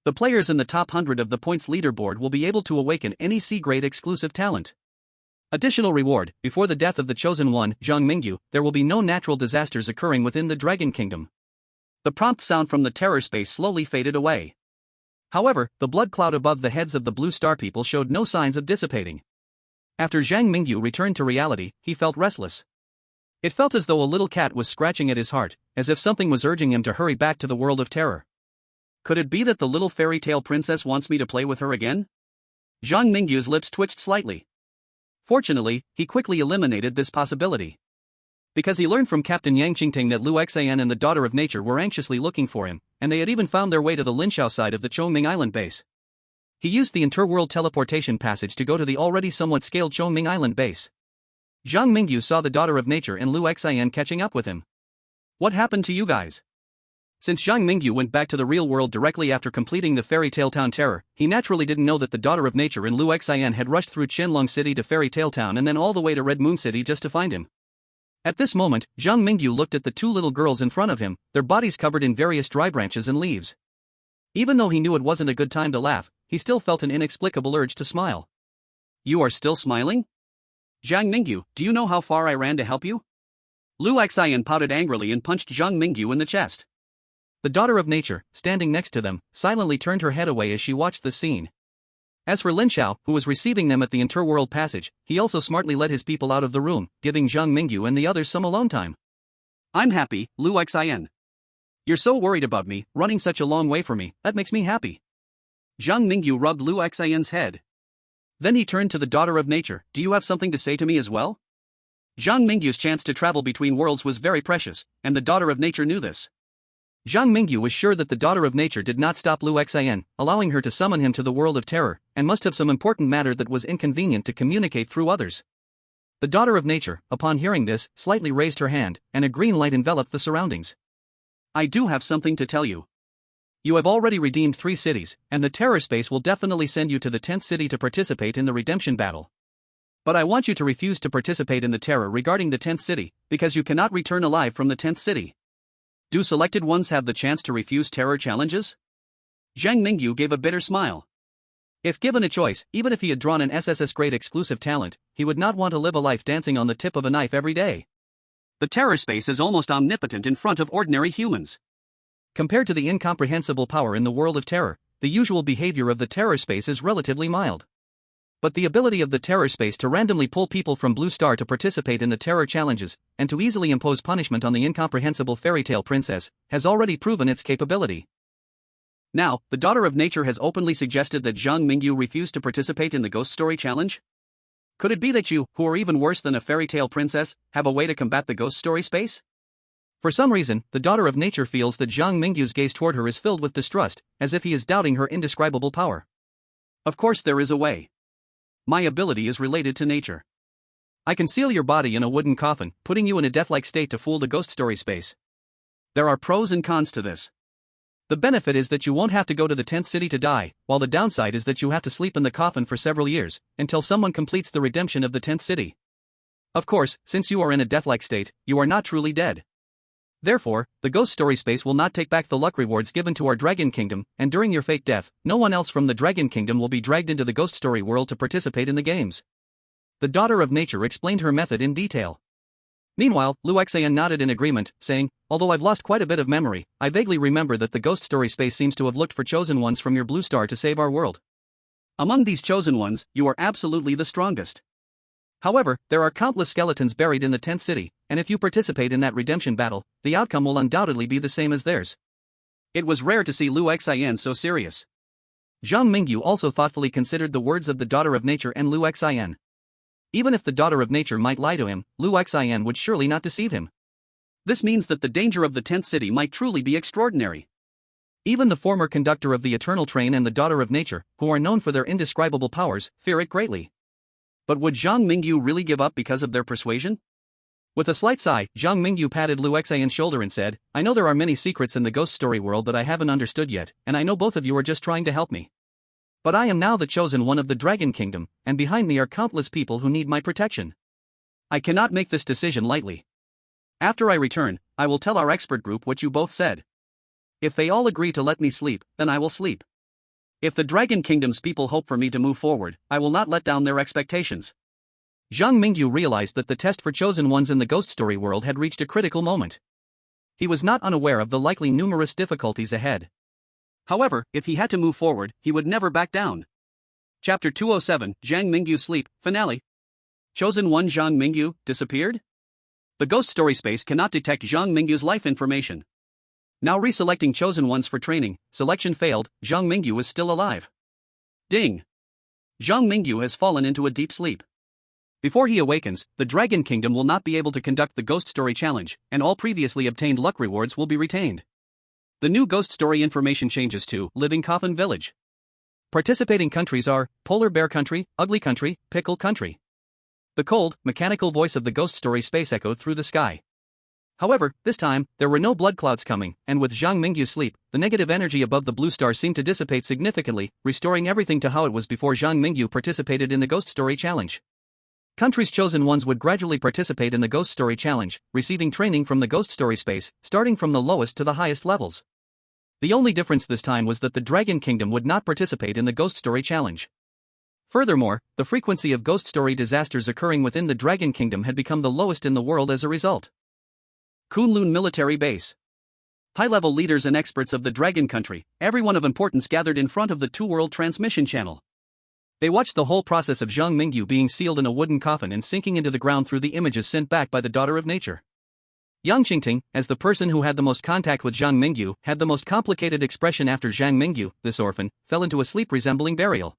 The players in the top 100 of the points leaderboard will be able to awaken any C-grade exclusive talent. Additional reward, before the death of the chosen one, Zhang Mingyu, there will be no natural disasters occurring within the Dragon Kingdom. The prompt sound from the terror space slowly faded away. However, the blood cloud above the heads of the Blue Star people showed no signs of dissipating. After Zhang Mingyu returned to reality, he felt restless. It felt as though a little cat was scratching at his heart, as if something was urging him to hurry back to the world of terror. Could it be that the little fairy tale princess wants me to play with her again? Zhang Mingyu's lips twitched slightly. Fortunately, he quickly eliminated this possibility. Because he learned from Captain Yang Qingting that Lu Xian and the Daughter of Nature were anxiously looking for him, and they had even found their way to the Linshao side of the Chongming Island base. He used the interworld teleportation passage to go to the already somewhat scaled Chongming Island base. Zhang Mingyu saw the Daughter of Nature and Lu Xian catching up with him. What happened to you guys? Since Zhang Mingyu went back to the real world directly after completing the Fairy Tale Town terror, he naturally didn't know that the Daughter of Nature and Lu Xian had rushed through Qianlong City to Fairy Tale Town and then all the way to Red Moon City just to find him. At this moment, Zhang Mingyu looked at the 2 little girls in front of him, their bodies covered in various dry branches and leaves. Even though he knew it wasn't a good time to laugh, he still felt an inexplicable urge to smile. You are still smiling? Zhang Mingyu, do you know how far I ran to help you? Lu Xian pouted angrily and punched Zhang Mingyu in the chest. The Daughter of Nature, standing next to them, silently turned her head away as she watched the scene. As for Lin Xiao, who was receiving them at the interworld passage, he also smartly led his people out of the room, giving Zhang Mingyu and the others some alone time. I'm happy, Lu Xian. You're so worried about me, running such a long way for me, that makes me happy. Zhang Mingyu rubbed Lu Xian's head. Then he turned to the Daughter of Nature, do you have something to say to me as well? Zhang Mingyu's chance to travel between worlds was very precious, and the daughter of nature knew this. Zhang Mingyu was sure that the daughter of nature did not stop Lu Xian, allowing her to summon him to the world of terror, and must have some important matter that was inconvenient to communicate through others. The daughter of nature, upon hearing this, slightly raised her hand, and a green light enveloped the surroundings. I do have something to tell you. You have already redeemed 3 cities, and the terror space will definitely send you to the 10th city to participate in the redemption battle. But I want you to refuse to participate in the terror regarding the 10th city, because you cannot return alive from the 10th city. Do selected ones have the chance to refuse terror challenges? Zhang Mingyu gave a bitter smile. If given a choice, even if he had drawn an SSS grade exclusive talent, he would not want to live a life dancing on the tip of a knife every day. The terror space is almost omnipotent in front of ordinary humans. Compared to the incomprehensible power in the world of terror, the usual behavior of the terror space is relatively mild. But the ability of the terror space to randomly pull people from Blue Star to participate in the terror challenges, and to easily impose punishment on the incomprehensible fairy tale princess, has already proven its capability. Now, the daughter of nature has openly suggested that Zhang Mingyu refused to participate in the ghost story challenge? Could it be that you, who are even worse than a fairy tale princess, have a way to combat the ghost story space? For some reason, the daughter of nature feels that Zhang Mingyu's gaze toward her is filled with distrust, as if he is doubting her indescribable power. Of course there is a way. My ability is related to nature. I can seal your body in a wooden coffin, putting you in a death-like state to fool the ghost story space. There are pros and cons to this. The benefit is that you won't have to go to the 10th city to die, while the downside is that you have to sleep in the coffin for several years, until someone completes the redemption of the 10th city. Of course, since you are in a death-like state, you are not truly dead. Therefore, the ghost story space will not take back the luck rewards given to our Dragon Kingdom, and during your fake death, no one else from the Dragon Kingdom will be dragged into the ghost story world to participate in the games. The daughter of nature explained her method in detail. Meanwhile, Lu Xian nodded in agreement, saying, although I've lost quite a bit of memory, I vaguely remember that the ghost story space seems to have looked for chosen ones from your Blue Star to save our world. Among these chosen ones, you are absolutely the strongest. However, there are countless skeletons buried in the 10th city, and if you participate in that redemption battle, the outcome will undoubtedly be the same as theirs. It was rare to see Lu Xian so serious. Zhang Mingyu also thoughtfully considered the words of the daughter of nature and Lu Xian. Even if the daughter of nature might lie to him, Lu Xian would surely not deceive him. This means that the danger of the 10th city might truly be extraordinary. Even the former conductor of the Eternal Train and the daughter of nature, who are known for their indescribable powers, fear it greatly. But would Zhang Mingyu really give up because of their persuasion? With a slight sigh, Zhang Mingyu patted Lu Xian's shoulder and said, I know there are many secrets in the ghost story world that I haven't understood yet, and I know both of you are just trying to help me. But I am now the chosen one of the Dragon Kingdom, and behind me are countless people who need my protection. I cannot make this decision lightly. After I return, I will tell our expert group what you both said. If they all agree to let me sleep, then I will sleep. If the Dragon Kingdom's people hope for me to move forward, I will not let down their expectations. Zhang Mingyu realized that the test for chosen ones in the ghost story world had reached a critical moment. He was not unaware of the likely numerous difficulties ahead. However, if he had to move forward, he would never back down. Chapter 207, Zhang Mingyu's Sleep, Finale. Chosen one Zhang Mingyu disappeared? The ghost story space cannot detect Zhang Mingyu's life information. Now reselecting chosen ones for training, selection failed, Zhang Mingyu is still alive. Ding! Zhang Mingyu has fallen into a deep sleep. Before he awakens, the Dragon Kingdom will not be able to conduct the Ghost Story Challenge, and all previously obtained luck rewards will be retained. The new Ghost Story information changes to Living Coffin Village. Participating countries are Polar Bear Country, Ugly Country, Pickle Country. The cold, mechanical voice of the Ghost Story space echoed through the sky. However, this time, there were no blood clouds coming, and with Zhang Mingyu's sleep, the negative energy above the blue star seemed to dissipate significantly, restoring everything to how it was before Zhang Mingyu participated in the Ghost Story Challenge. Countries chosen ones would gradually participate in the Ghost Story Challenge, receiving training from the Ghost Story space, starting from the lowest to the highest levels. The only difference this time was that the Dragon Kingdom would not participate in the Ghost Story Challenge. Furthermore, the frequency of ghost story disasters occurring within the Dragon Kingdom had become the lowest in the world as a result. Kunlun Military Base. High-level leaders and experts of the Dragon Country, everyone of importance gathered in front of the two-world transmission channel. They watched the whole process of Zhang Mingyu being sealed in a wooden coffin and sinking into the ground through the images sent back by the daughter of nature. Yang Qingting, as the person who had the most contact with Zhang Mingyu, had the most complicated expression after Zhang Mingyu, this orphan, fell into a sleep resembling burial.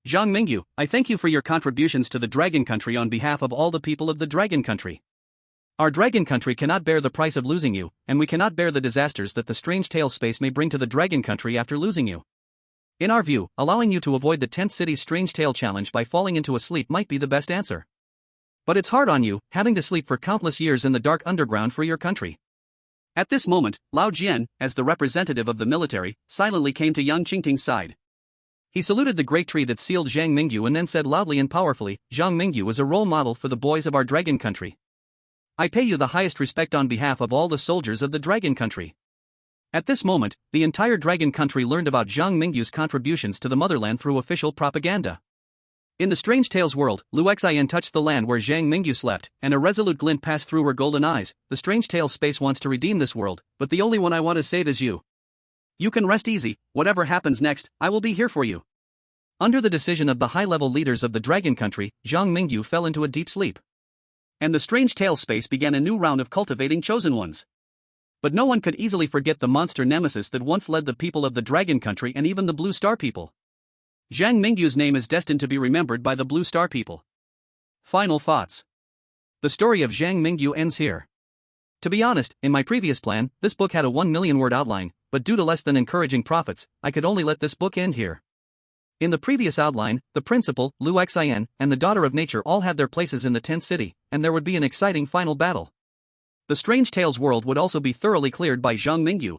Zhang Mingyu, I thank you for your contributions to the Dragon Country on behalf of all the people of the Dragon Country. Our Dragon Country cannot bear the price of losing you, and we cannot bear the disasters that the Strange Tales space may bring to the Dragon Country after losing you. In our view, allowing you to avoid the 10th city's Strange Tale challenge by falling into a sleep might be the best answer. But it's hard on you, having to sleep for countless years in the dark underground for your country. At this moment, Lao Jian, as the representative of the military, silently came to Yang Qingting's side. He saluted the great tree that sealed Zhang Mingyu and then said loudly and powerfully, Zhang Mingyu is a role model for the boys of our Dragon Country. I pay you the highest respect on behalf of all the soldiers of the Dragon Country. At this moment, the entire Dragon Country learned about Zhang Mingyu's contributions to the motherland through official propaganda. In the Strange Tales world, Lu Xian touched the land where Zhang Mingyu slept, and a resolute glint passed through her golden eyes. The Strange Tales space wants to redeem this world, but the only one I want to save is you. You can rest easy, whatever happens next, I will be here for you. Under the decision of the high-level leaders of the Dragon Country, Zhang Mingyu fell into a deep sleep. And the Strange Tales space began a new round of cultivating chosen ones. But no one could easily forget the monster nemesis that once led the people of the Dragon Country and even the Blue Star people. Zhang Mingyu's name is destined to be remembered by the Blue Star people. Final thoughts. The story of Zhang Mingyu ends here. To be honest, in my previous plan, this book had a 1 million word outline, but due to less than encouraging profits, I could only let this book end here. In the previous outline, the principal, Lu Xian, and the Daughter of Nature all had their places in the 10th city, and there would be an exciting final battle. The Strange Tales world would also be thoroughly cleared by Zhang Mingyu.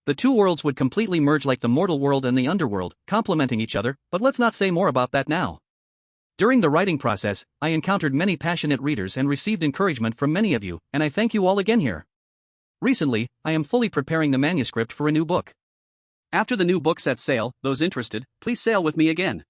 The two worlds would completely merge like the mortal world and the underworld, complementing each other, but let's not say more about that now. During the writing process, I encountered many passionate readers and received encouragement from many of you, and I thank you all again here. Recently, I am fully preparing the manuscript for a new book. After the new book sets sail, those interested, please sail with me again.